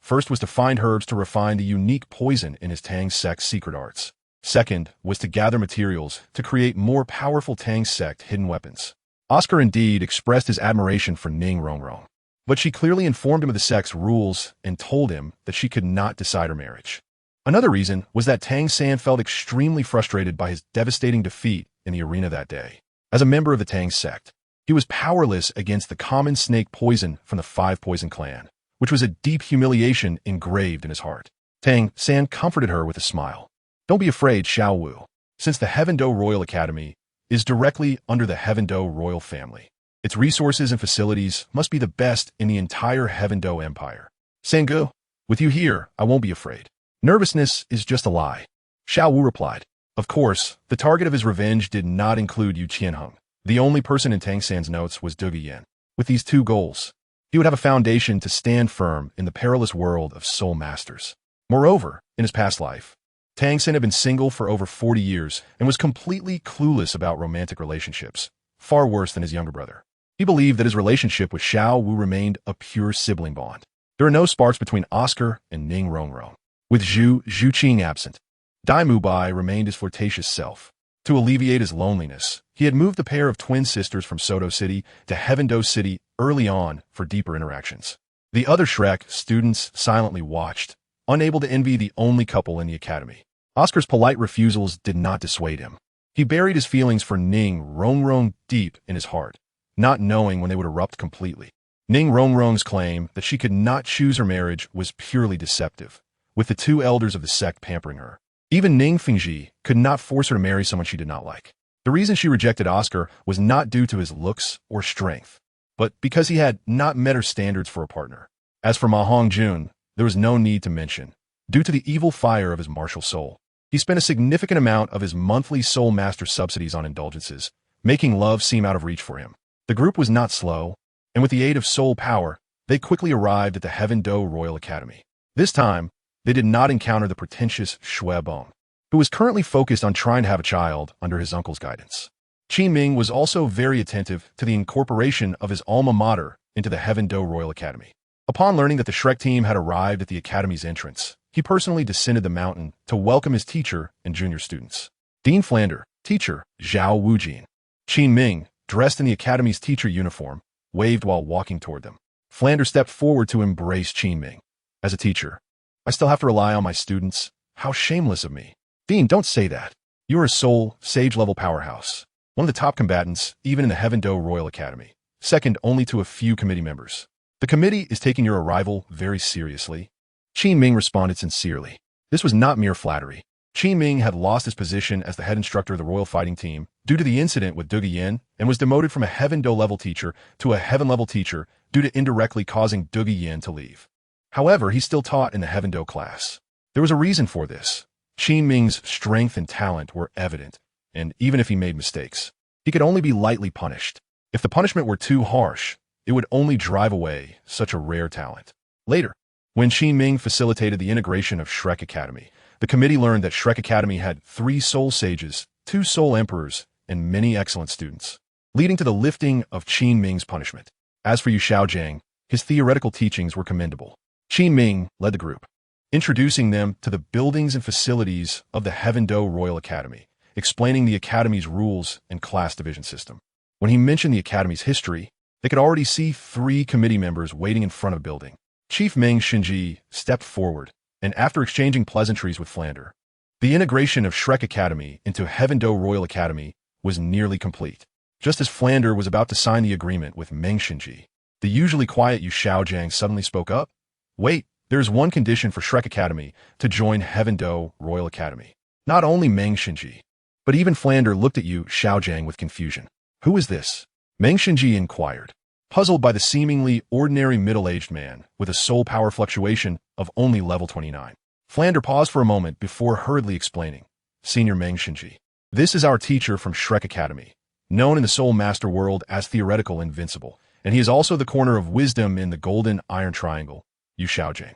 First was to find herbs to refine the unique poison in his Tang Sect's secret arts. Second was to gather materials to create more powerful Tang Sect hidden weapons. Oscar indeed expressed his admiration for Ning Rongrong, but she clearly informed him of the sect's rules and told him that she could not decide her marriage. Another reason was that Tang San felt extremely frustrated by his devastating defeat in the arena that day. As a member of the Tang Sect, he was powerless against the common snake poison from the Five Poison Clan, which was a deep humiliation engraved in his heart. Tang San comforted her with a smile. Don't be afraid, Xiao Wu, since the Heavendo Royal Academy is directly under the Heavendo Royal family. Its resources and facilities must be the best in the entire Heavendo Empire. Sangge, with you here, I won't be afraid. Nervousness is just a lie. Xiao Wu replied. Of course, the target of his revenge did not include Yu Qianheng. The only person in Tang San's notes was Duge Yin. With these two goals, he would have a foundation to stand firm in the perilous world of soul masters. Moreover, in his past life, Tang San had been single for over 40 years and was completely clueless about romantic relationships, far worse than his younger brother. He believed that his relationship with Xiao Wu remained a pure sibling bond. There are no sparks between Oscar and Ning Rongrong. With Zhu Qing absent, Dai Mubai remained his flirtatious self. To alleviate his loneliness, he had moved the pair of twin sisters from Soto City to Heavendo City early on for deeper interactions. The other Shrek students silently watched, unable to envy the only couple in the academy. Oscar's polite refusals did not dissuade him. He buried his feelings for Ning Rongrong deep in his heart, not knowing when they would erupt completely. Ning Rongrong's claim that she could not choose her marriage was purely deceptive, with the two elders of the sect pampering her. Even Ning Fingji could not force her to marry someone she did not like. The reason she rejected Oscar was not due to his looks or strength, but because he had not met her standards for a partner. As for Ma Hongjun, there was no need to mention. Due to the evil fire of his martial soul, he spent a significant amount of his monthly Soul Master subsidies on indulgences, making love seem out of reach for him. The group was not slow, and with the aid of soul power, they quickly arrived at the Heavendo Royal Academy. This time, they did not encounter the pretentious Xue Bong, who was currently focused on trying to have a child under his uncle's guidance. Qin Ming was also very attentive to the incorporation of his alma mater into the Heavendo Royal Academy. Upon learning that the Shrek team had arrived at the academy's entrance, he personally descended the mountain to welcome his teacher and junior students. Dean Flander, teacher, Zhao Wujin. Qin Ming, dressed in the academy's teacher uniform, waved while walking toward them. Flander stepped forward to embrace Qin Ming. As a teacher, I still have to rely on my students. How shameless of me. Dean, don't say that. You are a soul, sage-level powerhouse. One of the top combatants, even in the Heavendo Royal Academy. Second only to a few committee members. The committee is taking your arrival very seriously. Qin Ming responded sincerely. This was not mere flattery. Qin Ming had lost his position as the head instructor of the royal fighting team due to the incident with Duge Yin and was demoted from a Heavendo-level teacher to a Heaven-level teacher due to indirectly causing Duge Yin to leave. However, he still taught in the Heavendo class. There was a reason for this. Qin Ming's strength and talent were evident, and even if he made mistakes, he could only be lightly punished. If the punishment were too harsh, it would only drive away such a rare talent. Later, when Qin Ming facilitated the integration of Shrek Academy, the committee learned that Shrek Academy had 3 soul sages, 2 soul emperors, and many excellent students, leading to the lifting of Qin Ming's punishment. As for Yu Xiaojiang, his theoretical teachings were commendable. Qin Ming led the group, introducing them to the buildings and facilities of the Heavendo Royal Academy, explaining the Academy's rules and class division system. When he mentioned the Academy's history, They could already see 3 committee members waiting in front of the building. Chief Meng Shinji stepped forward, and after exchanging pleasantries with Flander, the integration of Shrek Academy into Heaven-Do Royal Academy was nearly complete. Just as Flander was about to sign the agreement with Meng Shinji, the usually quiet Yu Xiaojiang suddenly spoke up. Wait, there's one condition for Shrek Academy to join Heaven-Do Royal Academy. Not only Meng Shinji, but even Flander looked at Yu Xiaojiang with confusion. Who is this? Meng Shinji inquired, puzzled by the seemingly ordinary middle-aged man with a soul power fluctuation of only level 29. Flander paused for a moment before hurriedly explaining. Senior Meng Shinji. This is our teacher from Shrek Academy, known in the Soul Master world as Theoretical Invincible, and he is also the corner of wisdom in the Golden Iron Triangle, Yu Xiaojiang.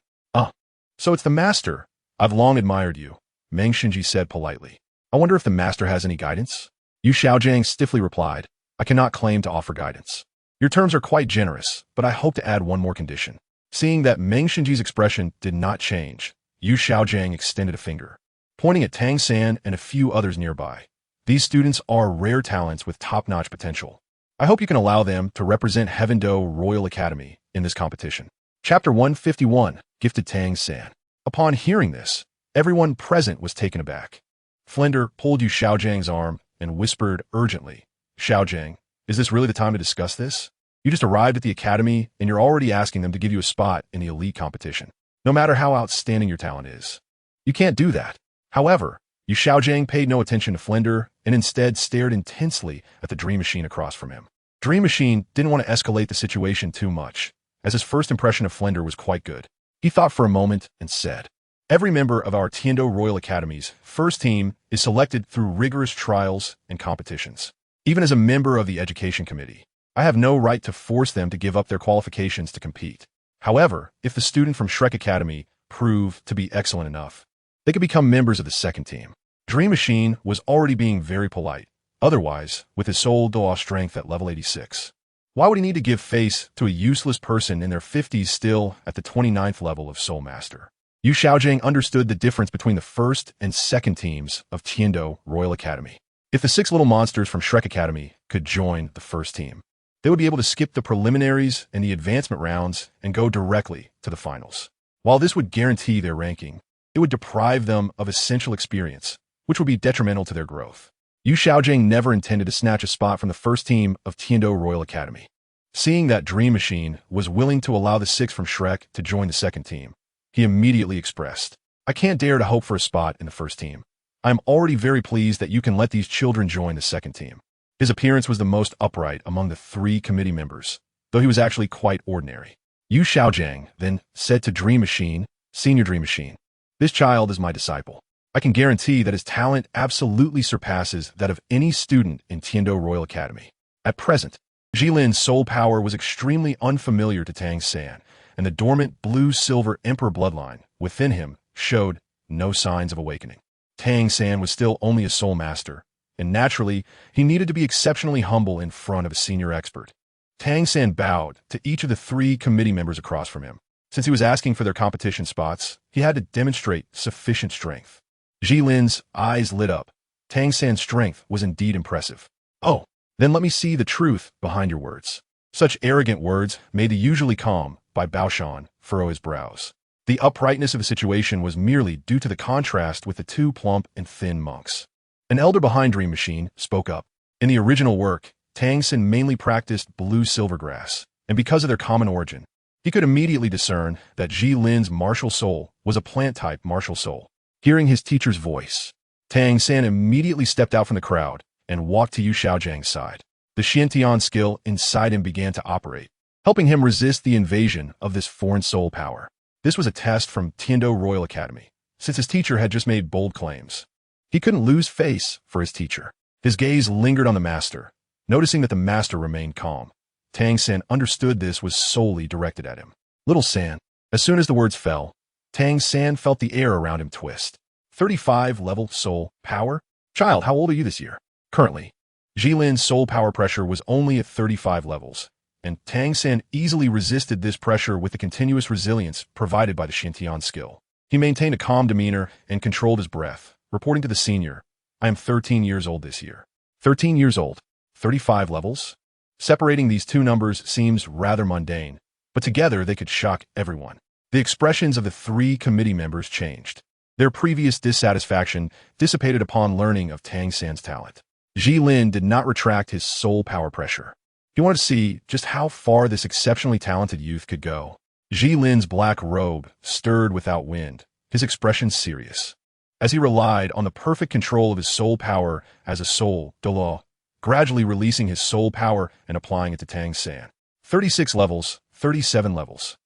So it's the master. I've long admired you, Meng Shinji said politely. I wonder if the master has any guidance? Yu Xiaojiang stiffly replied, I cannot claim to offer guidance. Your terms are quite generous, but I hope to add one more condition. Seeing that Meng Shinji's expression did not change, Yu Xiaojiang extended a finger, pointing at Tang San and a few others nearby. These students are rare talents with top-notch potential. I hope you can allow them to represent Heaven-Do Royal Academy in this competition. Chapter 151, Gifted Tang San. Upon hearing this, everyone present was taken aback. Flinder pulled Yu Xiaojiang's arm and whispered urgently, Xiaojiang, is this really the time to discuss this? You just arrived at the academy and you're already asking them to give you a spot in the elite competition, no matter how outstanding your talent is. You can't do that. However, Yu Xiaojiang paid no attention to Flinder and instead stared intensely at the Dream Machine across from him. Dream Machine didn't want to escalate the situation too much, as his first impression of Flinder was quite good. He thought for a moment and said, every member of our Tiendo Royal Academy's first team is selected through rigorous trials and competitions. Even as a member of the Education Committee, I have no right to force them to give up their qualifications to compete. However, if the student from Shrek Academy prove to be excellent enough, they could become members of the second team. Dream Machine was already being very polite. Otherwise, with his soul Douluo strength at level 86, why would he need to give face to a useless person in their 50s still at the 29th level of Soul Master? Yu Xiaojiang understood the difference between the first and second teams of Tiendo Royal Academy. If the 6 little monsters from Shrek Academy could join the first team, they would be able to skip the preliminaries and the advancement rounds and go directly to the finals. While this would guarantee their ranking, it would deprive them of essential experience, which would be detrimental to their growth. Yu Xiaojiang never intended to snatch a spot from the first team of Tiendo Royal Academy. Seeing that Dream Machine was willing to allow the 6 from Shrek to join the second team, he immediately expressed, I can't dare to hope for a spot in the first team. I am already very pleased that you can let these children join the second team. His appearance was the most upright among the 3 committee members, though he was actually quite ordinary. Yu Xiaojiang then said to Dream Machine, Senior Dream Machine, this child is my disciple. I can guarantee that his talent absolutely surpasses that of any student in Tiendo Royal Academy. At present, Jilin's soul power was extremely unfamiliar to Tang San, and the dormant blue-silver emperor bloodline within him showed no signs of awakening. Tang San was still only a soul master, and naturally, he needed to be exceptionally humble in front of a senior expert. Tang San bowed to each of the 3 committee members across from him. Since he was asking for their competition spots, he had to demonstrate sufficient strength. Jilin's eyes lit up. Tang San's strength was indeed impressive. Oh, then let me see the truth behind your words. Such arrogant words made the usually calm Bai Baoshan furrow his brows. The uprightness of the situation was merely due to the contrast with the 2 plump and thin monks. An elder behind Dream Machine spoke up. In the original work, Tang San mainly practiced blue-silver grass, and because of their common origin, he could immediately discern that Jilin's martial soul was a plant-type martial soul. Hearing his teacher's voice, Tang San immediately stepped out from the crowd and walked to Yu Xiaojiang's side. The Xiantian skill inside him began to operate, helping him resist the invasion of this foreign soul power. This was a test from Tiendo Royal Academy, since his teacher had just made bold claims. He couldn't lose face for his teacher. His gaze lingered on the master. Noticing that the master remained calm, Tang San understood this was solely directed at him. Little San. As soon as the words fell, Tang San felt the air around him twist. 35 level soul power? Child, how old are you this year? Currently, Jilin's soul power pressure was only at 35 levels, and Tang San easily resisted this pressure with the continuous resilience provided by the Xiantian skill. He maintained a calm demeanor and controlled his breath, reporting to the senior, I am 13 years old this year. 13 years old, 35 levels? Separating these two numbers seems rather mundane, but together they could shock everyone. The expressions of the three committee members changed. Their previous dissatisfaction dissipated upon learning of Tang San's talent. Lin did not retract his soul power pressure. He wanted to see just how far this exceptionally talented youth could go. Lin's black robe stirred without wind, his expression serious, as he relied on the perfect control of his soul power as a soul, Douluo, gradually releasing his soul power and applying it to Tang San. 36 levels, 37 levels.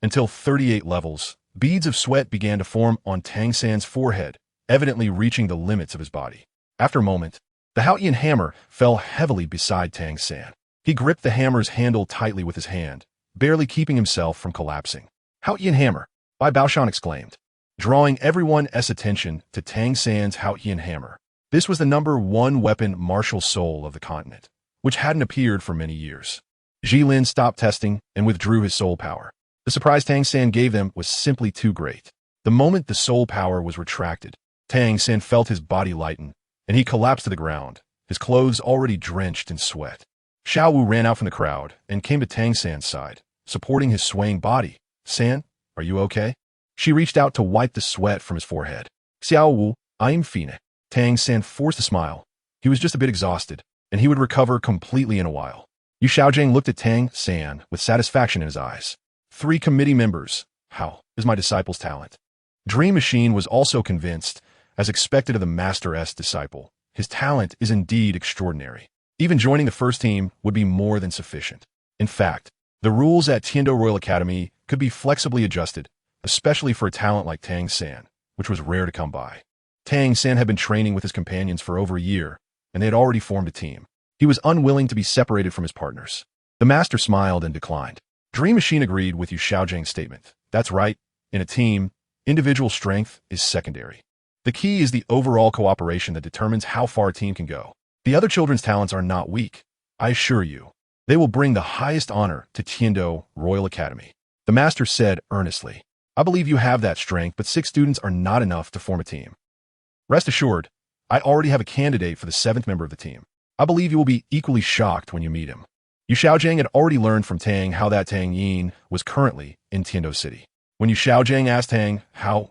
Until 38 levels, beads of sweat began to form on Tang San's forehead, evidently reaching the limits of his body. After a moment, the Haotian hammer fell heavily beside Tang San. He gripped the hammer's handle tightly with his hand, barely keeping himself from collapsing. Haotian hammer, Bai Baoshan exclaimed, drawing everyone's attention to Tang San's Haotian hammer. This was the #1 weapon martial soul of the continent, which hadn't appeared for many years. Lin stopped testing and withdrew his soul power. The surprise Tang San gave them was simply too great. The moment the soul power was retracted, Tang San felt his body lighten, and he collapsed to the ground, his clothes already drenched in sweat. Xiao Wu ran out from the crowd and came to Tang San's side, supporting his swaying body. "San, are you okay?" She reached out to wipe the sweat from his forehead. "Xiao Wu, I'm fine." Tang San forced a smile. He was just a bit exhausted, and he would recover completely in a while. Yu Xiaojing looked at Tang San with satisfaction in his eyes. 3 committee members. How is my disciple's talent? Dream Machine was also convinced, as expected of the Master's disciple. His talent is indeed extraordinary. Even joining the first team would be more than sufficient. In fact, the rules at Tiando Royal Academy could be flexibly adjusted, especially for a talent like Tang San, which was rare to come by. Tang San had been training with his companions for over a year, and they had already formed a team. He was unwilling to be separated from his partners. The master smiled and declined. Dream Machine agreed with Yu Xiaojing's statement. That's right. In a team, individual strength is secondary. The key is the overall cooperation that determines how far a team can go. The other children's talents are not weak. I assure you, they will bring the highest honor to Tiando Royal Academy. The master said earnestly, I believe you have that strength, but 6 students are not enough to form a team. Rest assured, I already have a candidate for the 7th member of the team. I believe you will be equally shocked when you meet him. Yu Xiaojing had already learned from Tang how that Tang Yin was currently in Tiando City. When Yu Xiaojing asked Tang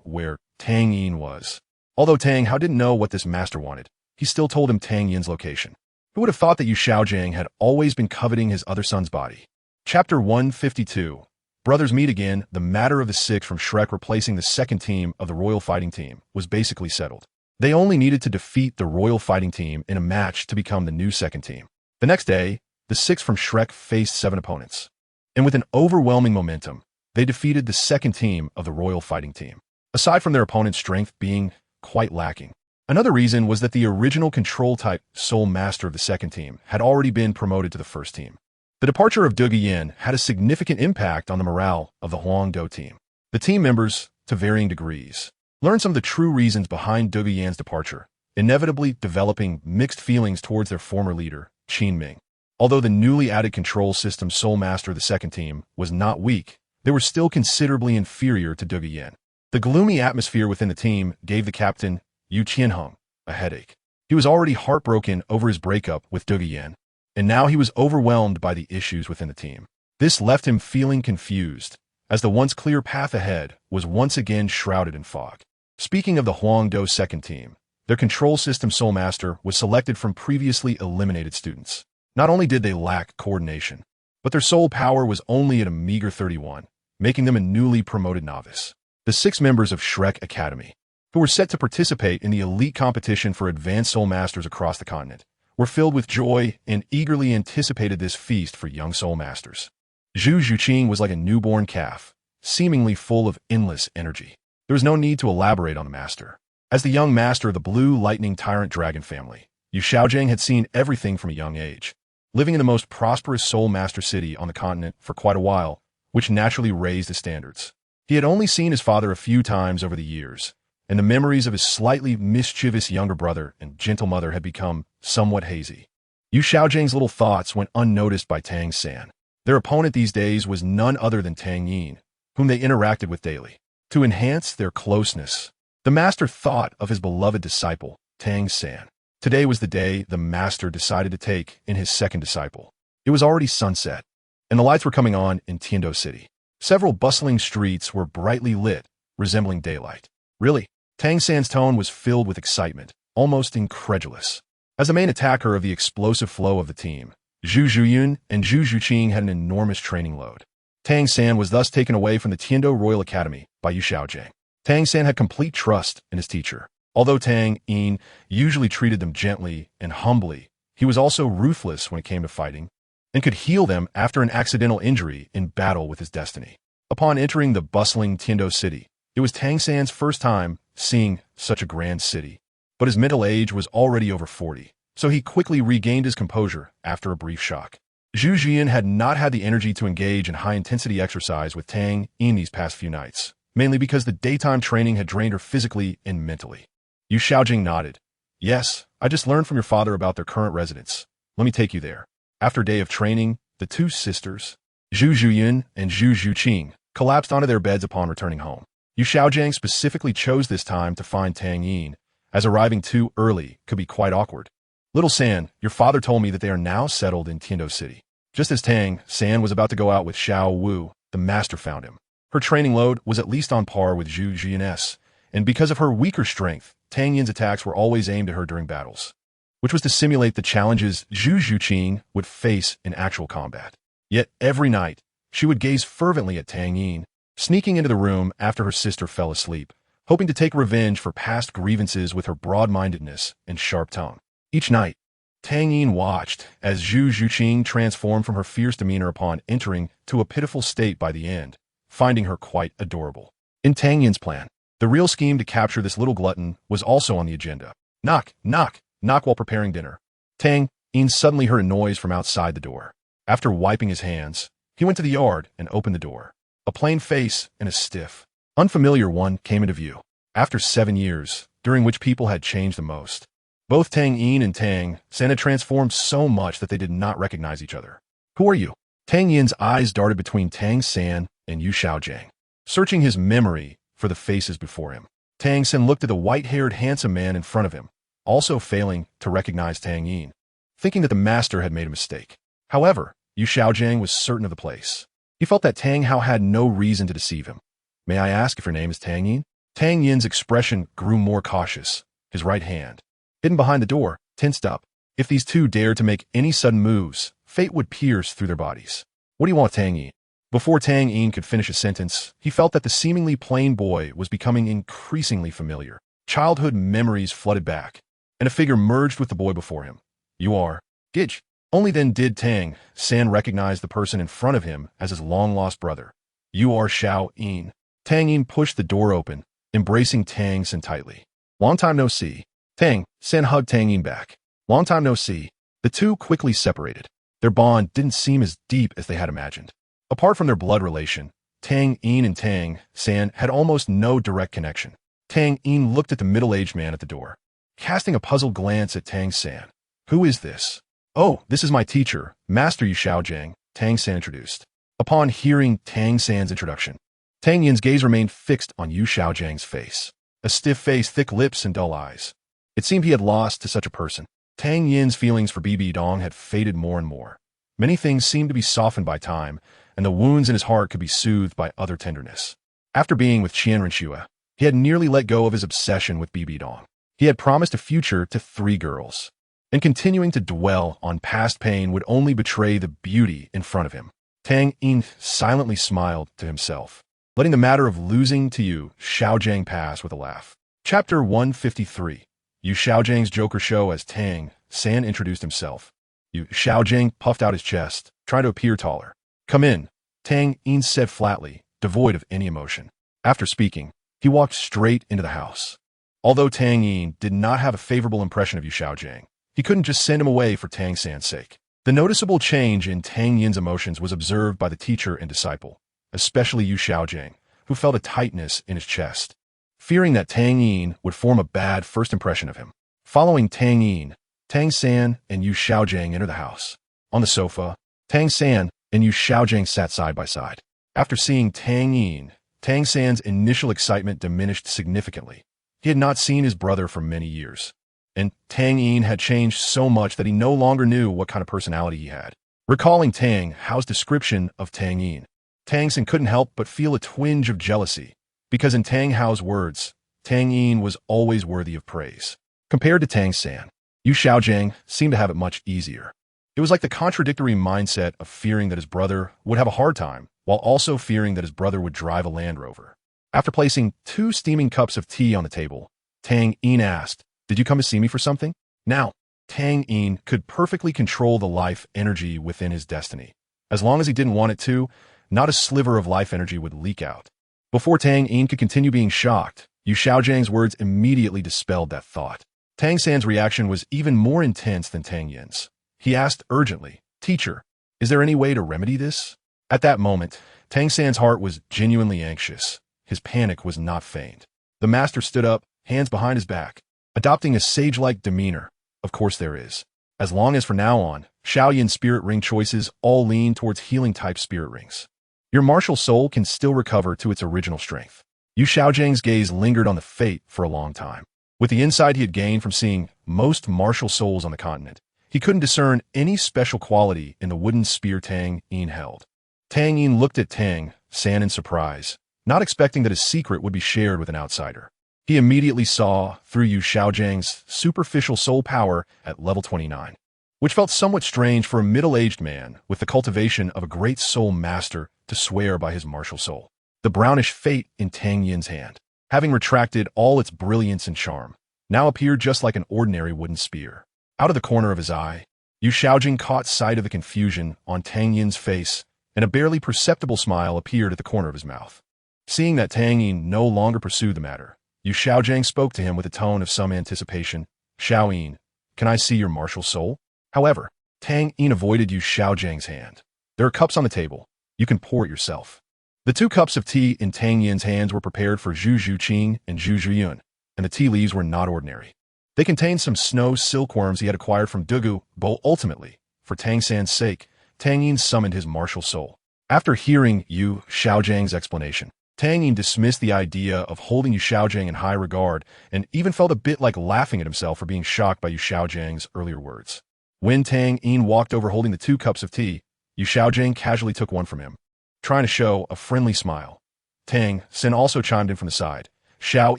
where Tang Yin was, although Tang Hao didn't know what this master wanted, he still told him Tang Yin's location. Who would have thought that Yu Xiaojing had always been coveting his other son's body? Chapter 152. Brothers meet again. The matter of the 6 from Shrek replacing the 2nd team of the Royal Fighting Team was basically settled. They only needed to defeat the Royal Fighting Team in a match to become the new 2nd team. The next day, the 6 from Shrek faced 7 opponents. And with an overwhelming momentum, they defeated the 2nd team of the Royal Fighting Team. Aside from their opponent's strength being quite lacking, another reason was that the original control-type Soul Master of the 2nd team had already been promoted to the 1st team. The departure of Duge Yin had a significant impact on the morale of the Huangdo team. The team members, to varying degrees, learned some of the true reasons behind Duge Yin's departure, inevitably developing mixed feelings towards their former leader, Qin Ming. Although the newly added control system Soul Master of the 2nd team was not weak, they were still considerably inferior to Duge Yin. The gloomy atmosphere within the team gave the captain, Yu Qianheng, a headache. He was already heartbroken over his breakup with Duge Yin, and now he was overwhelmed by the issues within the team. This left him feeling confused, as the once clear path ahead was once again shrouded in fog. Speaking of the Huangdo 2nd team, their control system Soul Master was selected from previously eliminated students. Not only did they lack coordination, but their soul power was only at a meager 31, making them a newly promoted novice. The 6 members of Shrek Academy, who were set to participate in the elite competition for advanced Soul Masters across the continent, were filled with joy and eagerly anticipated this feast for young Soul Masters. Zhu Zhuqing was like a newborn calf, seemingly full of endless energy. There was no need to elaborate on the master. As the young master of the Blue Lightning Tyrant Dragon family, Yu Xiaojing had seen everything from a young age, living in the most prosperous Soul Master city on the continent for quite a while, which naturally raised his standards. He had only seen his father a few times over the years, and the memories of his slightly mischievous younger brother and gentle mother had become somewhat hazy. Yu Xiaojing's little thoughts went unnoticed by Tang San. Their opponent these days was none other than Tang Yin, whom they interacted with daily. To enhance their closeness, the master thought of his beloved disciple, Tang San. Today was the day the master decided to take in his 2nd disciple. It was already sunset, and the lights were coming on in Tiando City. Several bustling streets were brightly lit, resembling daylight. Really? Tang San's tone was filled with excitement, almost incredulous. As the main attacker of the explosive flow of the team, Zhu Zhuyun and Zhu Zhuqing had an enormous training load. Tang San was thus taken away from the Tiando Royal Academy by Yu Xiaojing. Tang San had complete trust in his teacher. Although Tang Yin usually treated them gently and humbly, he was also ruthless when it came to fighting, and could heal them after an accidental injury in battle with his destiny. Upon entering the bustling Tiando City, it was Tang San's first time seeing such a grand city. But his middle age was already over 40, so he quickly regained his composure after a brief shock. Zhu Jian had not had the energy to engage in high-intensity exercise with Tang Yin these past few nights, mainly because the daytime training had drained her physically and mentally. Yu Xiaojing nodded. Yes, I just learned from your father about their current residence. Let me take you there. After a day of training, the two sisters, Zhu Zhuyun and Zhu Zhuqing, collapsed onto their beds upon returning home. Yu Xiaojing specifically chose this time to find Tang Yin, as arriving too early could be quite awkward. Little San, your father told me that they are now settled in Tiando City. Just as Tang San was about to go out with Xiao Wu, the master found him. Her training load was at least on par with Zhu Jian's, and because of her weaker strength, Tang Yin's attacks were always aimed at her during battles, which was to simulate the challenges Zhu Zhuqing would face in actual combat. Yet every night, she would gaze fervently at Tang Yin, sneaking into the room after her sister fell asleep, hoping to take revenge for past grievances with her broad-mindedness and sharp tongue. Each night, Tang Yin watched as Zhu Zhuqing transformed from her fierce demeanor upon entering to a pitiful state by the end, finding her quite adorable. In Tang Yin's plan, the real scheme to capture this little glutton was also on the agenda. Knock, knock, knock while preparing dinner. Tang Yin suddenly heard a noise from outside the door. After wiping his hands, he went to the yard and opened the door. A plain face and a stiff, unfamiliar one came into view. After 7 years, during which people had changed the most, both Tang Yin and Tang San had transformed so much that they did not recognize each other. Who are you? Tang Yin's eyes darted between Tang San and Yu Xiaojing, searching his memory for the faces before him. Tang San looked at the white-haired handsome man in front of him, also failing to recognize Tang Yin, thinking that the master had made a mistake. However, Yu Xiaojing was certain of the place. He felt that Tang Hao had no reason to deceive him. May I ask if your name is Tang Yin? Tang Yin's expression grew more cautious, his right hand, hidden behind the door, tensed up. If these two dared to make any sudden moves, fate would pierce through their bodies. What do you want, Tang Yin? Before Tang Yin could finish a sentence, he felt that the seemingly plain boy was becoming increasingly familiar. Childhood memories flooded back, and a figure merged with the boy before him. You are Gidge. Only then did Tang San recognize the person in front of him as his long-lost brother. You are Xiao Yin. Tang Yin pushed the door open, embracing Tang San tightly. Long time no see. Tang San hugged Tang Yin back. Long time no see. The two quickly separated. Their bond didn't seem as deep as they had imagined. Apart from their blood relation, Tang Yin and Tang San had almost no direct connection. Tang Yin looked at the middle-aged man at the door, casting a puzzled glance at Tang San. Who is this? Oh, this is my teacher, Master Yu Xiaojing, Tang San introduced. Upon hearing Tang San's introduction, Tang Yin's gaze remained fixed on Yu Xiaojing's face. A stiff face, thick lips, and dull eyes. It seemed he had lost to such a person. Tang Yin's feelings for Bibi Dong had faded more and more. Many things seemed to be softened by time, and the wounds in his heart could be soothed by other tenderness. After being with Qian Renshua, he had nearly let go of his obsession with Bibi Dong. He had promised a future to 3 girls, and continuing to dwell on past pain would only betray the beauty in front of him. Tang Yin silently smiled to himself, letting the matter of losing to Yu Xiaojing pass with a laugh. Chapter 153. Yu Xiaojing's Joker Show. As Tang San introduced himself, Yu Xiaojing puffed out his chest, trying to appear taller. Come in, Tang Yin said flatly, devoid of any emotion. After speaking, he walked straight into the house. Although Tang Yin did not have a favorable impression of Yu Xiaojing, he couldn't just send him away for Tang San's sake. The noticeable change in Tang Yin's emotions was observed by the teacher and disciple, especially Yu Xiaojing, who felt a tightness in his chest, fearing that Tang Yin would form a bad first impression of him. Following Tang Yin, Tang San and Yu Xiaojing entered the house. On the sofa, Tang San and Yu Xiaojing sat side by side. After seeing Tang Yin, Tang San's initial excitement diminished significantly. He had not seen his brother for many years, and Tang Yin had changed so much that he no longer knew what kind of personality he had. Recalling Tang Hao's description of Tang Yin, Tang San couldn't help but feel a twinge of jealousy, because in Tang Hao's words, Tang Yin was always worthy of praise. Compared to Tang San, Yu Xiaojiang seemed to have it much easier. It was like the contradictory mindset of fearing that his brother would have a hard time, while also fearing that his brother would drive a Land Rover. After placing 2 steaming cups of tea on the table, Tang Yin asked, "Did you come to see me for something?" Now, Tang Yin could perfectly control the life energy within his destiny. As long as he didn't want it to, not a sliver of life energy would leak out. Before Tang Yin could continue being shocked, Yu Xiaojiang's words immediately dispelled that thought. Tang San's reaction was even more intense than Tang Yin's. He asked urgently, "Teacher, is there any way to remedy this?" At that moment, Tang San's heart was genuinely anxious. His panic was not feigned. The master stood up, hands behind his back, adopting a sage-like demeanor. "Of course there is. As long as from now on, Shaoyin spirit ring choices all lean towards healing-type spirit rings. Your martial soul can still recover to its original strength." Yu Xiaojiang's gaze lingered on the fate for a long time. With the insight he had gained from seeing most martial souls on the continent, he couldn't discern any special quality in the wooden spear Tang Yin held. Tang Yin looked at Tang San in surprise, not expecting that his secret would be shared with an outsider. He immediately saw through Yu Xiaojiang's superficial soul power at level 29, which felt somewhat strange for a middle-aged man with the cultivation of a great soul master to swear by his martial soul. The brownish fate in Tang Yin's hand, having retracted all its brilliance and charm, now appeared just like an ordinary wooden spear. Out of the corner of his eye, Yu Xiaojing caught sight of the confusion on Tang Yin's face, and a barely perceptible smile appeared at the corner of his mouth. Seeing that Tang Yin no longer pursued the matter, Yu Xiaojiang spoke to him with a tone of some anticipation. "Xiao Yin, can I see your martial soul?" However, Tang Yin avoided Yu Xiaojiang's hand. "There are cups on the table. You can pour it yourself." The 2 cups of tea in Tang Yin's hands were prepared for Zhu Zhuqing and Zhu Zhuyun, and the tea leaves were not ordinary. They contained some snow silkworms he had acquired from Douluo, but ultimately, for Tang San's sake, Tang Yin summoned his martial soul. After hearing Yu Xiaojiang's explanation, Tang Yin dismissed the idea of holding Yu Xiaojiang in high regard and even felt a bit like laughing at himself for being shocked by Yu Xiaojiang's earlier words. When Tang Yin walked over holding the 2 cups of tea, Yu Xiaojiang casually took one from him, trying to show a friendly smile. Tang San also chimed in from the side. "Xiao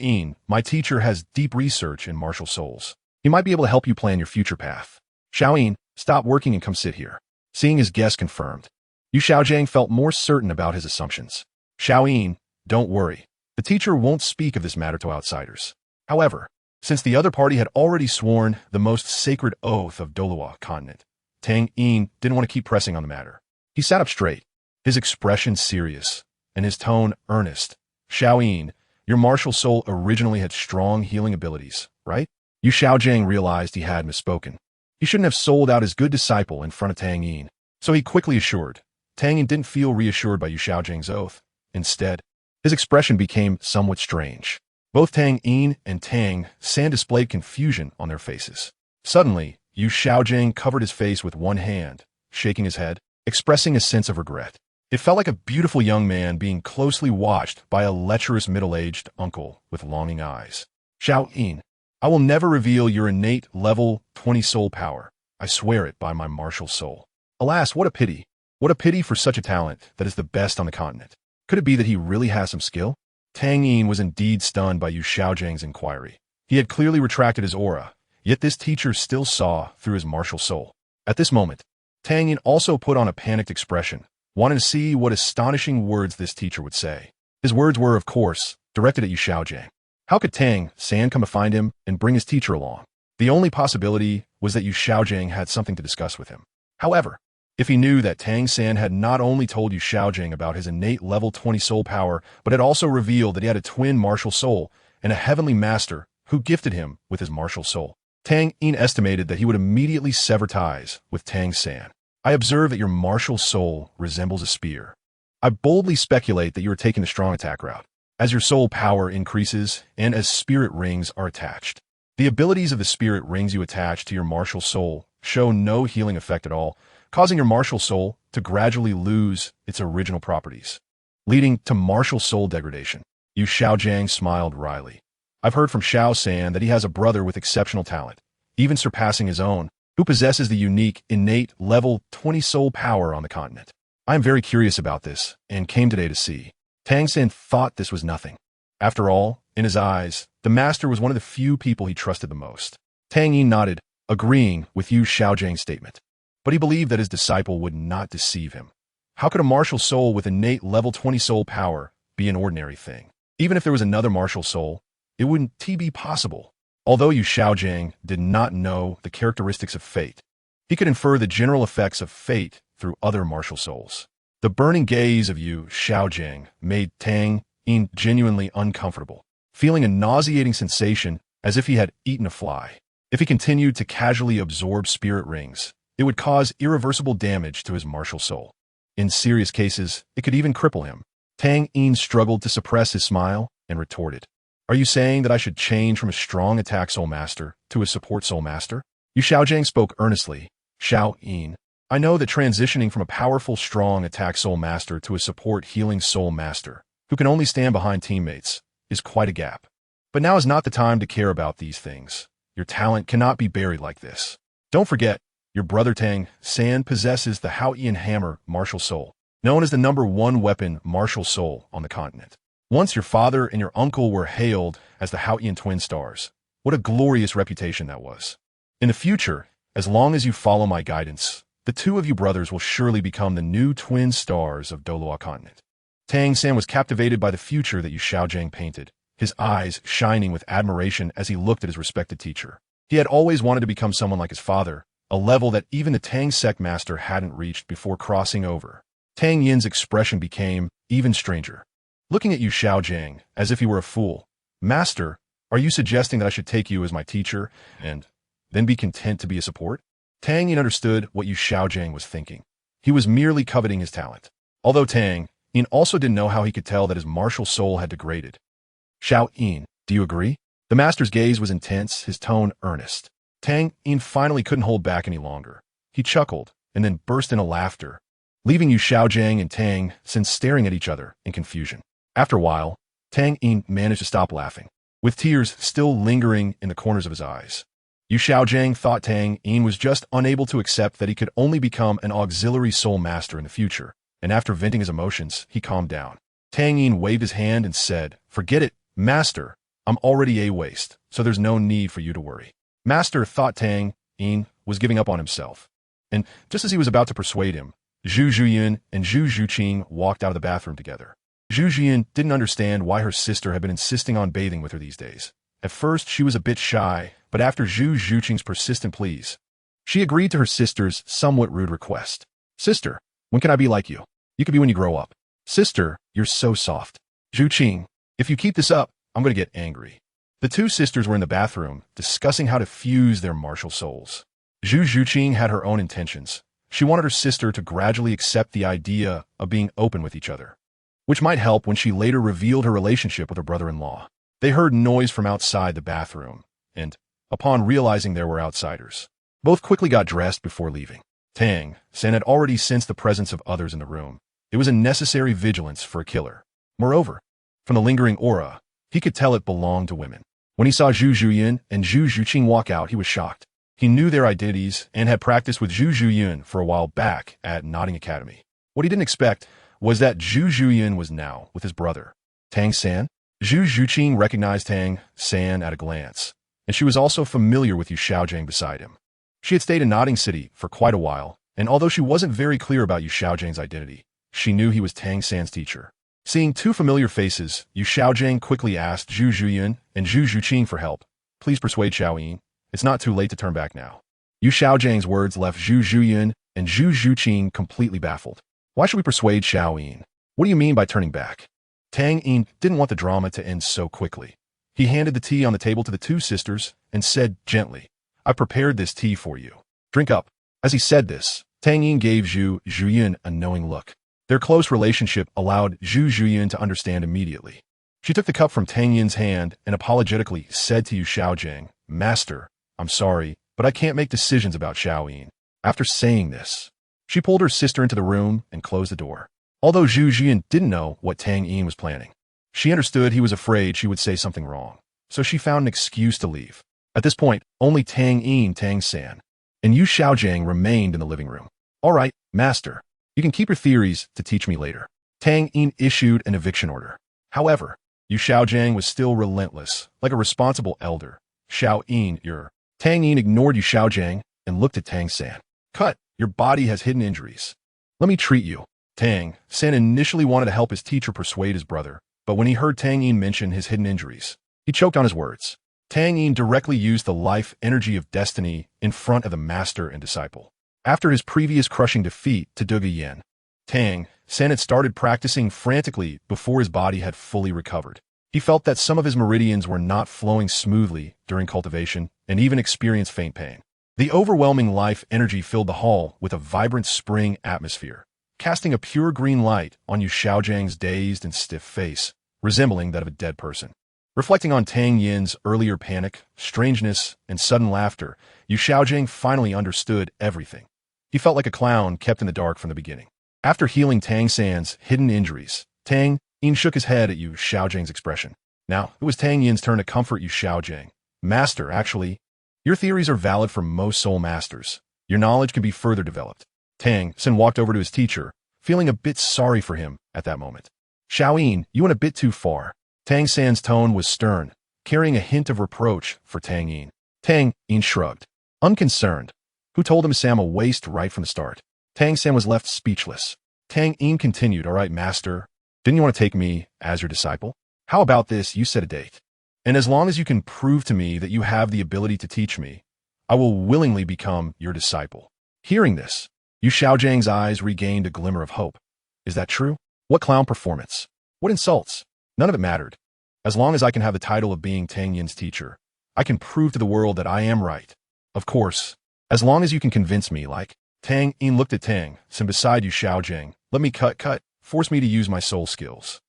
Yin, my teacher has deep research in martial souls. He might be able to help you plan your future path. Xiao Yin, stop working and come sit here." Seeing his guest confirmed, Yu Xiaojiang felt more certain about his assumptions. "Xiao Yin, don't worry. The teacher won't speak of this matter to outsiders." However, since the other party had already sworn the most sacred oath of Douluo continent, Tang Yin didn't want to keep pressing on the matter. He sat up straight, his expression serious, and his tone earnest. "Xiao Yin, your martial soul originally had strong healing abilities, right?" Yu Xiaojiang realized he had misspoken. He shouldn't have sold out his good disciple in front of Tang Yin, so he quickly assured. Tang Yin didn't feel reassured by Yu Xiaojiang's oath. Instead, his expression became somewhat strange. Both Tang Yin and Tang San displayed confusion on their faces. Suddenly, Yu Xiaojiang covered his face with one hand, shaking his head, expressing a sense of regret. It felt like a beautiful young man being closely watched by a lecherous middle-aged uncle with longing eyes. "Xiao Yin, I will never reveal your innate level 20 soul power. I swear it by my martial soul." Alas, what a pity. What a pity for such a talent that is the best on the continent. Could it be that he really has some skill? Tang Yin was indeed stunned by Yu Xiaojiang's inquiry. He had clearly retracted his aura, yet this teacher still saw through his martial soul. At this moment, Tang Yin also put on a panicked expression, wanting to see what astonishing words this teacher would say. His words were, of course, directed at Yu Xiaojiang. How could Tang San come to find him and bring his teacher along? The only possibility was that Yu Xiaojiang had something to discuss with him. However, if he knew that Tang San had not only told Yu Xiaojiang about his innate level 20 soul power, but had also revealed that he had a twin martial soul and a heavenly master who gifted him with his martial soul, Tang Yin estimated that he would immediately sever ties with Tang San. "I observe that your martial soul resembles a spear. I boldly speculate that you are taking the strong attack route. As your soul power increases and as spirit rings are attached, the abilities of the spirit rings you attach to your martial soul show no healing effect at all, causing your martial soul to gradually lose its original properties, leading to martial soul degradation." Yu Xiaojiang smiled wryly. "I've heard from Xiao San that he has a brother with exceptional talent, even surpassing his own, who possesses the unique, innate, level 20 soul power on the continent. I am very curious about this, and came today to see. Tang San thought this was nothing. After all, in his eyes, the master was one of the few people he trusted the most. Tang Yin nodded, agreeing with Yu Xiaojiang's statement. But he believed that his disciple would not deceive him. How could a martial soul with innate level 20 soul power be an ordinary thing? Even if there was another martial soul, it wouldn't be possible. Although Yu Xiaojiang did not know the characteristics of fate, he could infer the general effects of fate through other martial souls. The burning gaze of Yu Xiaojiang made Tang Yin genuinely uncomfortable, feeling a nauseating sensation as if he had eaten a fly. If he continued to casually absorb spirit rings, it would cause irreversible damage to his martial soul. In serious cases, it could even cripple him. Tang Yin struggled to suppress his smile and retorted, "Are you saying that I should change from a strong attack soul master to a support soul master?" Yu Xiaojiang spoke earnestly. "Xiao Yin, I know that transitioning from a powerful, strong attack soul master to a support healing soul master, who can only stand behind teammates, is quite a gap. But now is not the time to care about these things. Your talent cannot be buried like this. Don't forget, your brother Tang San possesses the Haotian Hammer martial soul, known as the #1 weapon martial soul on the continent. Once your father and your uncle were hailed as the Haotian twin stars. What a glorious reputation that was. In the future, as long as you follow my guidance, the two of you brothers will surely become the new twin stars of Douluo continent." Tang San was captivated by the future that Yu Xiaojiang painted, his eyes shining with admiration as he looked at his respected teacher. He had always wanted to become someone like his father, a level that even the Tang sect master hadn't reached before crossing over. Tang Yin's expression became even stranger. Looking at Yu Xiaojiang as if he were a fool. "Master, are you suggesting that I should take you as my teacher and then be content to be a support?" Tang Yin understood what Yu Xiaojiang was thinking. He was merely coveting his talent. Although Tang Yin also didn't know how he could tell that his martial soul had degraded. "Xiao Yin, do you agree?" The master's gaze was intense, his tone earnest. Tang Yin finally couldn't hold back any longer. He chuckled and then burst into laughter, leaving Yu Xiaojiang and Tang San staring at each other in confusion. After a while, Tang Yin managed to stop laughing, with tears still lingering in the corners of his eyes. Yu Xiaojiang thought Tang Yin was just unable to accept that he could only become an auxiliary soul master in the future, and after venting his emotions, he calmed down. Tang Yin waved his hand and said, "Forget it, Master. I'm already a waste, so there's no need for you to worry." Master thought Tang Yin was giving up on himself, and just as he was about to persuade him, Zhu Zhuyin and Zhu Zhuqing walked out of the bathroom together. Zhu Zhuyin didn't understand why her sister had been insisting on bathing with her these days. At first, she was a bit shy, but after Zhu Zhuqing's persistent pleas, she agreed to her sister's somewhat rude request. "Sister, when can I be like you? You could be when you grow up." "Sister, you're so soft." "Zhuqing, if you keep this up, I'm going to get angry." The two sisters were in the bathroom, discussing how to fuse their martial souls. Zhu Zhuqing had her own intentions. She wanted her sister to gradually accept the idea of being open with each other, which might help when she later revealed her relationship with her brother-in-law. They heard noise from outside the bathroom, and, upon realizing there were outsiders, both quickly got dressed before leaving. Tang San had already sensed the presence of others in the room. It was a necessary vigilance for a killer. Moreover, from the lingering aura, he could tell it belonged to women. When he saw Zhu Zhuyin and Zhu Zhuqing walk out, he was shocked. He knew their identities and had practiced with Zhu Zhuyin for a while back at Nodding Academy. What he didn't expect was that Zhu Zhuyin was now with his brother, Tang San. Zhu Zhuqing recognized Tang San at a glance, and she was also familiar with Yu Xiaojiang beside him. She had stayed in Nodding City for quite a while, and although she wasn't very clear about Yu Xiaojiang's identity, she knew he was Tang San's teacher. Seeing two familiar faces, Yu Xiaojiang quickly asked Zhu Zhuyin and Zhu Zhuqing for help. "Please persuade Xiao Yin. It's not too late to turn back now." Yu Xiaojiang's words left Zhu Zhuyin and Zhu Zhuqing completely baffled. "Why should we persuade Xiao Yin? What do you mean by turning back?" Tang Yin didn't want the drama to end so quickly. He handed the tea on the table to the two sisters and said gently, "I prepared this tea for you. Drink up." As he said this, Tang Yin gave Zhu Zhuyin a knowing look. Their close relationship allowed Zhu Zhuyin to understand immediately. She took the cup from Tang Yin's hand and apologetically said to Yu Xiaojiang, "Master, I'm sorry, but I can't make decisions about Xiao Yin." After saying this, she pulled her sister into the room and closed the door. Although Zhu Zhuyin didn't know what Tang Yin was planning, she understood he was afraid she would say something wrong, so she found an excuse to leave. At this point, only Tang Yin Tang San and Yu Xiaojiang remained in the living room. All right, master. You can keep your theories to teach me later. Tang Yin issued an eviction order. However, Yu Xiaojiang was still relentless, like a responsible elder. Xiao Yin, Tang Yin ignored Yu Xiaojiang and looked at Tang San. Cut, your body has hidden injuries. Let me treat you. Tang San initially wanted to help his teacher persuade his brother, but when he heard Tang Yin mention his hidden injuries, he choked on his words. Tang Yin directly used the life energy of destiny in front of the master and disciple. After his previous crushing defeat to Duge Yen, Tang San had started practicing frantically before his body had fully recovered. He felt that some of his meridians were not flowing smoothly during cultivation and even experienced faint pain. The overwhelming life energy filled the hall with a vibrant spring atmosphere, casting a pure green light on Yu Xiaojiang's dazed and stiff face, resembling that of a dead person. Reflecting on Tang Yin's earlier panic, strangeness, and sudden laughter, Yu Xiaojiang finally understood everything. He felt like a clown kept in the dark from the beginning. After healing Tang San's hidden injuries, Tang Yin shook his head at Yu Xiaojiang's expression. Now, it was Tang Yin's turn to comfort Yu Xiaojiang. Master, actually, your theories are valid for most soul masters. Your knowledge can be further developed. Tang San walked over to his teacher, feeling a bit sorry for him at that moment. Xiao Yin, you went a bit too far. Tang San's tone was stern, carrying a hint of reproach for Tang Yin. Tang Yin shrugged. Unconcerned. Who told him Sam a waste right from the start? Tang San was left speechless. Tang Yin continued, all right, master. Didn't you want to take me as your disciple? How about this? You set a date. And as long as you can prove to me that you have the ability to teach me, I will willingly become your disciple. Hearing this, Yu Xiaojiang's eyes regained a glimmer of hope. Is that true? What clown performance? What insults? None of it mattered. As long as I can have the title of being Tang Yin's teacher, I can prove to the world that I am right. Of course, as long as you can convince me, like. Tang Yin looked at Tang San beside Yu Xiaojiang. Let me force me to use my soul skills.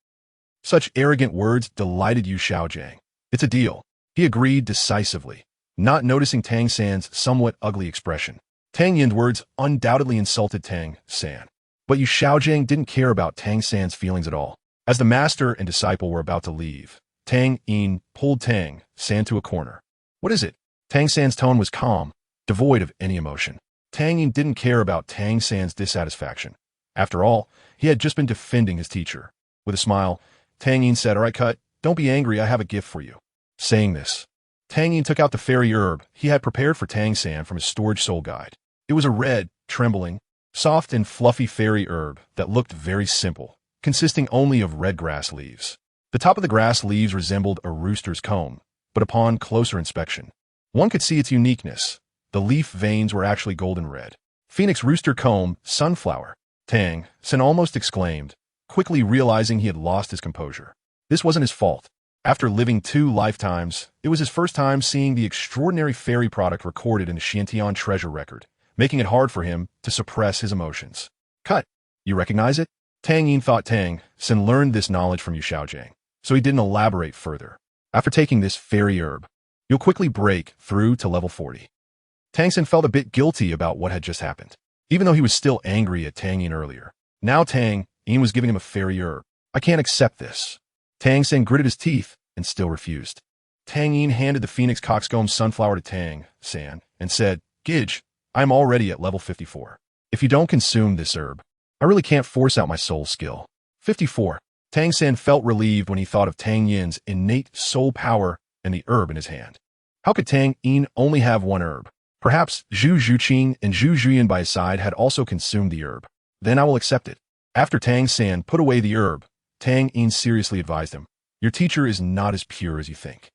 Such arrogant words delighted Yu Xiaojiang. It's a deal. He agreed decisively, not noticing Tang San's somewhat ugly expression. Tang Yin's words undoubtedly insulted Tang San, but Yu Xiaojiang didn't care about Tang San's feelings at all. As the master and disciple were about to leave, Tang Yin pulled Tang San to a corner. What is it? Tang San's tone was calm, devoid of any emotion. Tang Yin didn't care about Tang San's dissatisfaction. After all, he had just been defending his teacher. With a smile, Tang Yin said, all right, cut. Don't be angry, I have a gift for you. Saying this, Tang Yin took out the fairy herb he had prepared for Tang San from his storage soul guide. It was a red, trembling, soft and fluffy fairy herb that looked very simple, consisting only of red grass leaves. The top of the grass leaves resembled a rooster's comb, but upon closer inspection, one could see its uniqueness. The leaf veins were actually golden red. Phoenix rooster comb, sunflower. Tang San almost exclaimed, quickly realizing he had lost his composure. This wasn't his fault. After living 2 lifetimes, it was his first time seeing the extraordinary fairy product recorded in the Xiantian treasure record, making it hard for him to suppress his emotions. Cut. You recognize it? Tang Yin thought Tang San learned this knowledge from Yu Xiaojiang, so he didn't elaborate further. After taking this fairy herb, you'll quickly break through to level 40. Tang San felt a bit guilty about what had just happened, even though he was still angry at Tang Yin earlier. Now Tang Yin was giving him a fairy herb. I can't accept this. Tang San gritted his teeth and still refused. Tang Yin handed the Phoenix Coxcomb sunflower to Tang San and said, Gidge, I'm already at level 54. If you don't consume this herb, I really can't force out my soul skill. 54. Tang San felt relieved when he thought of Tang Yin's innate soul power and the herb in his hand. How could Tang Yin only have one herb? Perhaps Zhu Zhuqing and Zhu Zhuyan by his side had also consumed the herb. Then I will accept it. After Tang San put away the herb, Tang Yin seriously advised him, your teacher is not as pure as you think.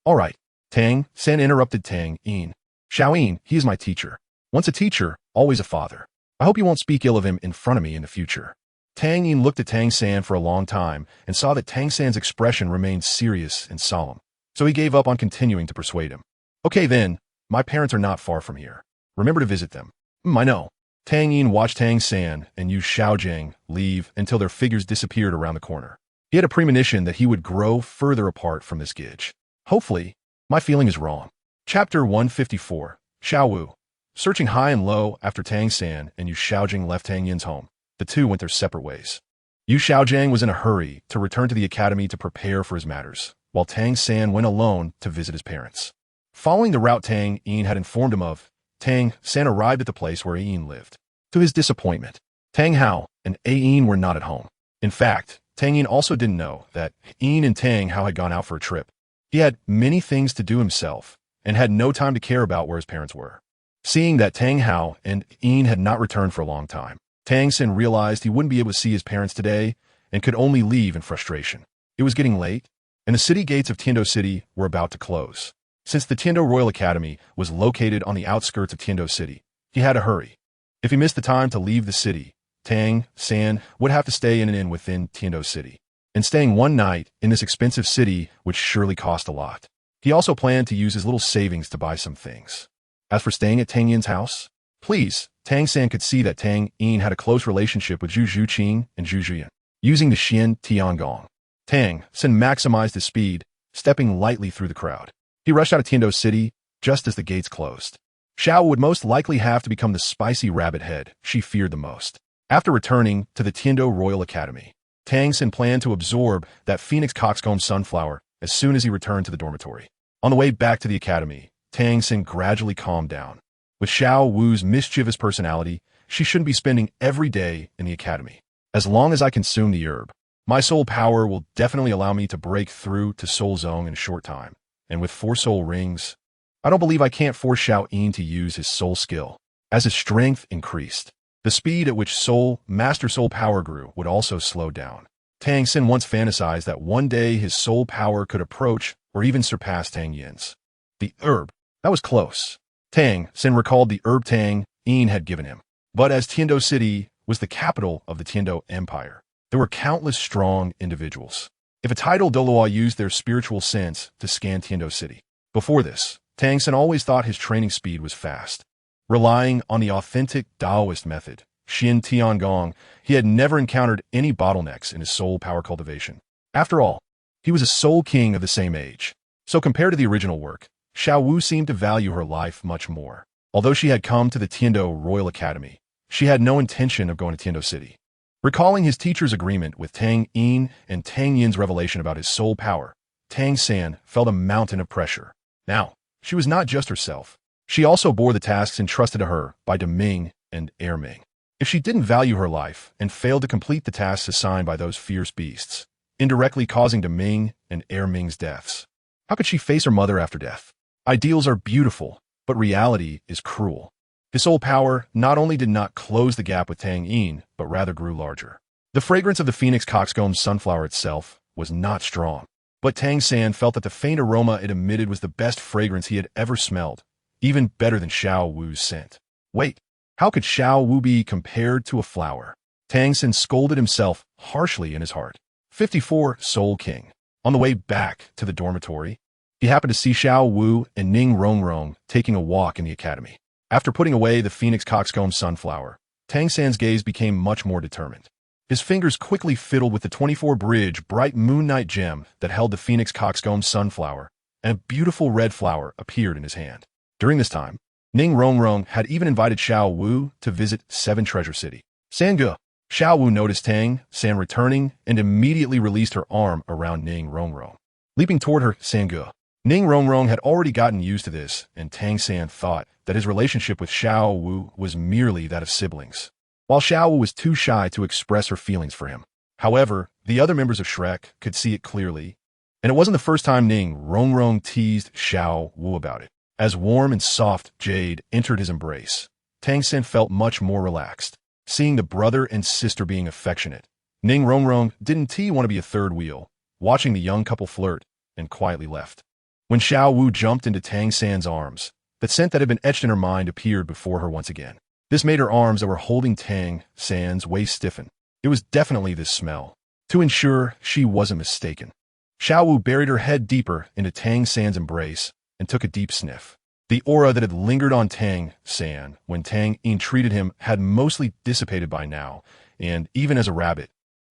All right. Tang San interrupted Tang Yin. Xiao Yin, he is my teacher. Once a teacher, always a father. I hope you won't speak ill of him in front of me in the future. Tang Yin looked at Tang San for a long time and saw that Tang San's expression remained serious and solemn, so he gave up on continuing to persuade him. Okay then, my parents are not far from here. Remember to visit them. I know. Tang Yin watched Tang San and Yu Xiaojiang leave until their figures disappeared around the corner. He had a premonition that he would grow further apart from this Gidge. Hopefully, my feeling is wrong. Chapter 154, Xiao Wu. Searching high and low after Tang San and Yu Xiaojiang left Tang Yin's home, the two went their separate ways. Yu Xiaojiang was in a hurry to return to the academy to prepare for his matters, while Tang San went alone to visit his parents. Following the route Tang Yin had informed him of, Tang San arrived at the place where Ain lived. To his disappointment, Tang Hao and Ain were not at home. In fact, Tang Yin also didn't know that Ain and Tang Hao had gone out for a trip. He had many things to do himself and had no time to care about where his parents were. Seeing that Tang Hao and Ain had not returned for a long time, Tang Sin realized he wouldn't be able to see his parents today and could only leave in frustration. It was getting late, and the city gates of Tiando City were about to close. Since the Tiando Royal Academy was located on the outskirts of Tiando City, he had to hurry. If he missed the time to leave the city, Tang San would have to stay in an inn within Tiando City. And staying one night in this expensive city would surely cost a lot. He also planned to use his little savings to buy some things. As for staying at Tang Yin's house, please, Tang San could see that Tang Yin had a close relationship with Zhu Zhuqing and Zhu Zhuyan. Using the Xian Tiangong, Tang San maximized his speed, stepping lightly through the crowd. He rushed out of Tiando City just as the gates closed. Xiao would most likely have to become the spicy rabbit head she feared the most. After returning to the Tiando Royal Academy, Tang San planned to absorb that Phoenix Coxcomb sunflower as soon as he returned to the dormitory. On the way back to the academy, Tang San gradually calmed down. With Xiao Wu's mischievous personality, she shouldn't be spending every day in the academy. As long as I consume the herb, my soul power will definitely allow me to break through to Soul Zone in a short time. And with 4 soul rings, I don't believe I can't force Xiao Yin to use his soul skill. As his strength increased, the speed at which Master Soul power grew would also slow down. Tang Sin once fantasized that one day his soul power could approach or even surpass Tang Yin's. The herb, that was close. Tang Sin recalled the herb Tang Yin had given him. But as Tiando City was the capital of the Tiando Empire, there were countless strong individuals. If a title Douluo used their spiritual sense to scan Tiando City. Before this, Tang Sin always thought his training speed was fast. Relying on the authentic Taoist method, Xian Tiangong, he had never encountered any bottlenecks in his soul power cultivation. After all, he was a soul king of the same age. So compared to the original work, Xiao Wu seemed to value her life much more. Although she had come to the Tiando Royal Academy, she had no intention of going to Tiando City. Recalling his teacher's agreement with Tang Yin and Tang Yin's revelation about his soul power, Tang San felt a mountain of pressure. Now, she was not just herself. She also bore the tasks entrusted to her by Deming and Erming. If she didn't value her life and failed to complete the tasks assigned by those fierce beasts, indirectly causing Deming and Erming's deaths, how could she face her mother after death? Ideals are beautiful, but reality is cruel. His soul power not only did not close the gap with Tang Yin, but rather grew larger. The fragrance of the Phoenix Coxcomb sunflower itself was not strong, but Tang San felt that the faint aroma it emitted was the best fragrance he had ever smelled, even better than Xiao Wu's scent. Wait, how could Xiao Wu be compared to a flower? Tang San scolded himself harshly in his heart. 54 Soul King. On the way back to the dormitory, he happened to see Xiao Wu and Ning Rongrong taking a walk in the academy. After putting away the Phoenix Coxcomb sunflower, Tang San's gaze became much more determined. His fingers quickly fiddled with the 24-bridge bright moonlight gem that held the Phoenix Coxcomb sunflower, and a beautiful red flower appeared in his hand. During this time, Ning Rongrong had even invited Xiao Wu to visit 7 Treasure City. Sangge. Xiao Wu noticed Tang San returning and immediately released her arm around Ning Rongrong. Leaping toward her, Sangge. Ning Rongrong had already gotten used to this, and Tang San thought that his relationship with Xiao Wu was merely that of siblings, while Xiao Wu was too shy to express her feelings for him. However, the other members of Shrek could see it clearly, and it wasn't the first time Ning Rongrong teased Xiao Wu about it. As warm and soft jade entered his embrace, Tang San felt much more relaxed. Seeing the brother and sister being affectionate, Ning Rongrong didn't want to be a third wheel, watching the young couple flirt, and quietly left. When Xiao Wu jumped into Tang San's arms, the scent that had been etched in her mind appeared before her once again. This made her arms that were holding Tang San's waist stiffen. It was definitely this smell. To ensure she wasn't mistaken, Xiao Wu buried her head deeper into Tang San's embrace and took a deep sniff. The aura that had lingered on Tang San when Tang Yin treated him had mostly dissipated by now, and even as a rabbit,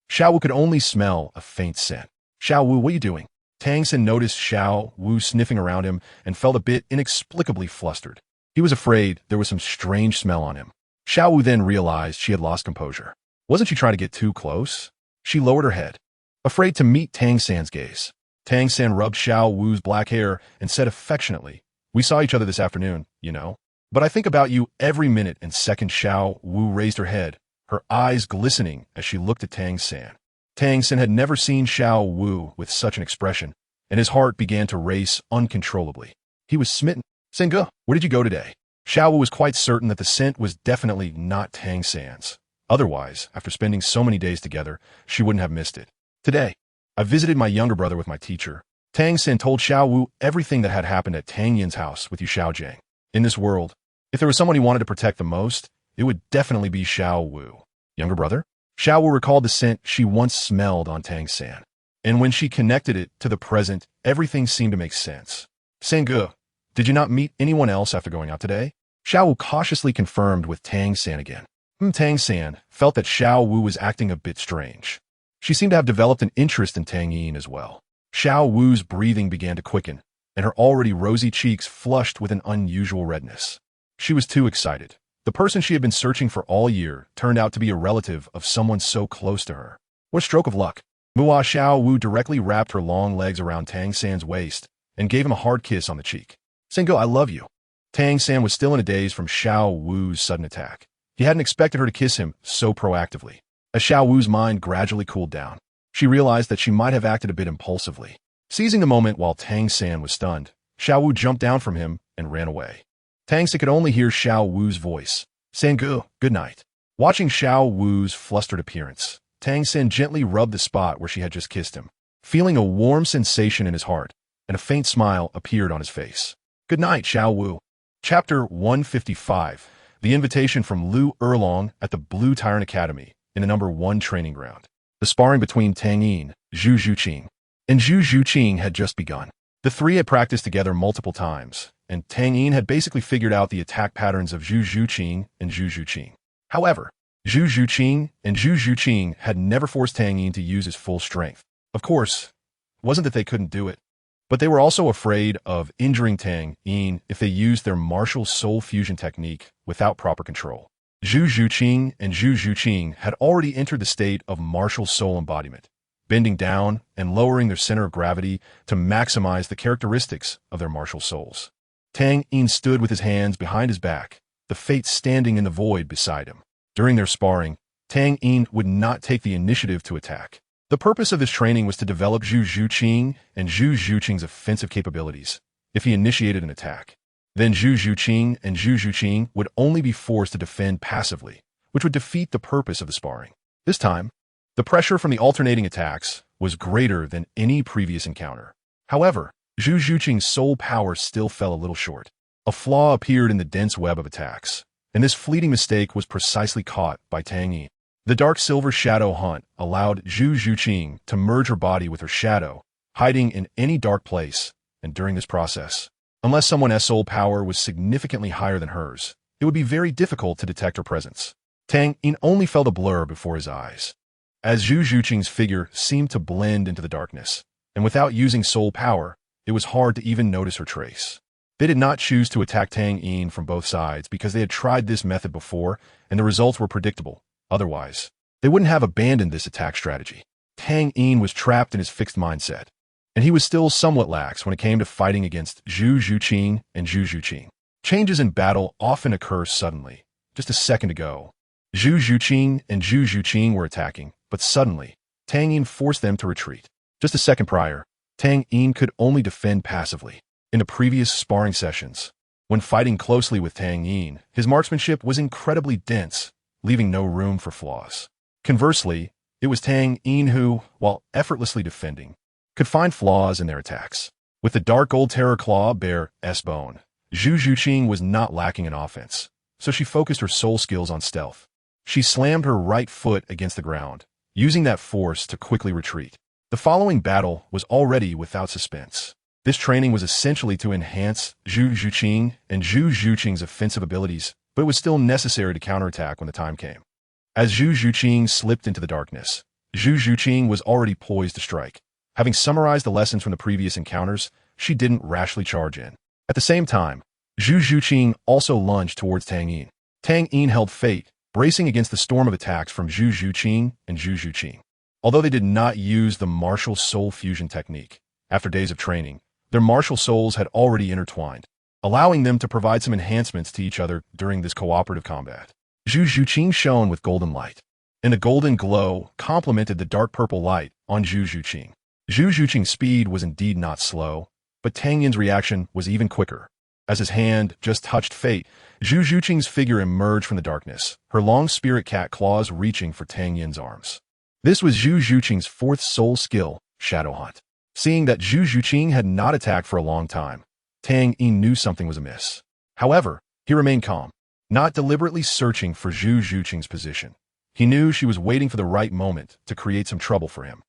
Xiao Wu could only smell a faint scent. Xiao Wu, what are you doing? Tang San noticed Xiao Wu sniffing around him and felt a bit inexplicably flustered. He was afraid there was some strange smell on him. Xiao Wu then realized she had lost composure. Wasn't she trying to get too close? She lowered her head, afraid to meet Tang San's gaze. Tang San rubbed Xiao Wu's black hair and said affectionately, "We saw each other this afternoon, you know." But I think about you every minute and second. Xiao Wu raised her head, her eyes glistening as she looked at Tang San. Tang San had never seen Xiao Wu with such an expression, and his heart began to race uncontrollably. He was smitten. Sengu, where did you go today? Xiao Wu was quite certain that the scent was definitely not Tang San's. Otherwise, after spending so many days together, she wouldn't have missed it. Today, I visited my younger brother with my teacher. Tang San told Xiao Wu everything that had happened at Tang Yin's house with Yu Xiaojiang. In this world, if there was someone he wanted to protect the most, it would definitely be Xiao Wu. Younger brother? Xiao Wu recalled the scent she once smelled on Tang San. And when she connected it to the present, everything seemed to make sense. Sengu, did you not meet anyone else after going out today? Xiao Wu cautiously confirmed with Tang San again. Tang San felt that Xiao Wu was acting a bit strange. She seemed to have developed an interest in Tang Yin as well. Xiao Wu's breathing began to quicken, and her already rosy cheeks flushed with an unusual redness. She was too excited. The person she had been searching for all year turned out to be a relative of someone so close to her. What a stroke of luck. Mua Xiao Wu directly wrapped her long legs around Tang San's waist and gave him a hard kiss on the cheek. Sengu, I love you. Tang San was still in a daze from Xiao Wu's sudden attack. He hadn't expected her to kiss him so proactively. As Xiao Wu's mind gradually cooled down, she realized that she might have acted a bit impulsively. Seizing the moment while Tang San was stunned, Xiao Wu jumped down from him and ran away. Tang San could only hear Xiao Wu's voice. Sengu, good night. Watching Xiao Wu's flustered appearance, Tang San gently rubbed the spot where she had just kissed him, feeling a warm sensation in his heart, and a faint smile appeared on his face. Good night, Xiao Wu. Chapter 155. The invitation from Lu Erlong at the Blue Tyrant Academy in the number 1 training ground. The sparring between Tang Yin, Zhu Zhuqing, and Zhu Zhuqing had just begun. The three had practiced together multiple times, and Tang Yin had basically figured out the attack patterns of Zhu Zhuqing and Zhu Zhuqing. However, Zhu Zhuqing and Zhu Zhuqing had never forced Tang Yin to use his full strength. Of course, it wasn't that they couldn't do it, but they were also afraid of injuring Tang Yin if they used their martial soul fusion technique without proper control. Zhu Zhuqing and Zhu Zhuqing had already entered the state of martial soul embodiment, bending down and lowering their center of gravity to maximize the characteristics of their martial souls. Tang Yin stood with his hands behind his back, the Fates standing in the void beside him. During their sparring, Tang Yin would not take the initiative to attack. The purpose of this training was to develop Zhu Zhuqing and Zhu Zhuqing's offensive capabilities if he initiated an attack. Then Zhu Zhuqing and Zhu Zhuqing would only be forced to defend passively, which would defeat the purpose of the sparring. This time, the pressure from the alternating attacks was greater than any previous encounter. However, Zhu Zhuqing's soul power still fell a little short. A flaw appeared in the dense web of attacks, and this fleeting mistake was precisely caught by Tang Yin. The dark silver shadow hunt allowed Zhu Zhuqing to merge her body with her shadow, hiding in any dark place, and during this process, unless someone's soul power was significantly higher than hers, it would be very difficult to detect her presence. Tang Yin only felt a blur before his eyes, as Zhu Zhuqing's figure seemed to blend into the darkness, and without using soul power, it was hard to even notice her trace. They did not choose to attack Tang Yin from both sides because they had tried this method before, and the results were predictable. Otherwise, they wouldn't have abandoned this attack strategy. Tang Yin was trapped in his fixed mindset, and he was still somewhat lax when it came to fighting against Zhu Zhuqing and Zhu Zhuqing. Changes in battle often occur suddenly. Just a second ago, Zhu Zhuqing and Zhu Zhuqing were attacking, but suddenly, Tang Yin forced them to retreat. Just a second prior, Tang Yin could only defend passively. In the previous sparring sessions, when fighting closely with Tang Yin, his marksmanship was incredibly dense, leaving no room for flaws. Conversely, it was Tang Yin who, while effortlessly defending, could find flaws in their attacks. With the dark gold terror claw bare S-bone, Zhu Zhuqing was not lacking in offense, so she focused her soul skills on stealth. She slammed her right foot against the ground, using that force to quickly retreat. The following battle was already without suspense. This training was essentially to enhance Zhu Zhuqing and Zhu Zhuqing's offensive abilities, but it was still necessary to counterattack when the time came. As Zhu Zhuqing slipped into the darkness, Zhu Zhuqing was already poised to strike. Having summarized the lessons from the previous encounters, she didn't rashly charge in. At the same time, Zhu Zhuqing also lunged towards Tang Yin. Tang Yin held fate, bracing against the storm of attacks from Zhu Zhuqing and Zhu Zhuqing. Although they did not use the martial soul fusion technique, after days of training, their martial souls had already intertwined. allowing them to provide some enhancements to each other during this cooperative combat. Zhu Zhuqing shone with golden light, and a golden glow complemented the dark purple light on Zhu Zhuqing. Zhu Zhuqing's speed was indeed not slow, but Tang Yin's reaction was even quicker. As his hand just touched fate, Zhu Zhuqing's figure emerged from the darkness, her long spirit cat claws reaching for Tang Yin's arms. This was Zhu Zhuqing's fourth soul skill, Shadow Hunt. Seeing that Zhu Zhuqing had not attacked for a long time, Tang Yin knew something was amiss. However, he remained calm, not deliberately searching for Zhu Zhuqing's position. He knew she was waiting for the right moment to create some trouble for him.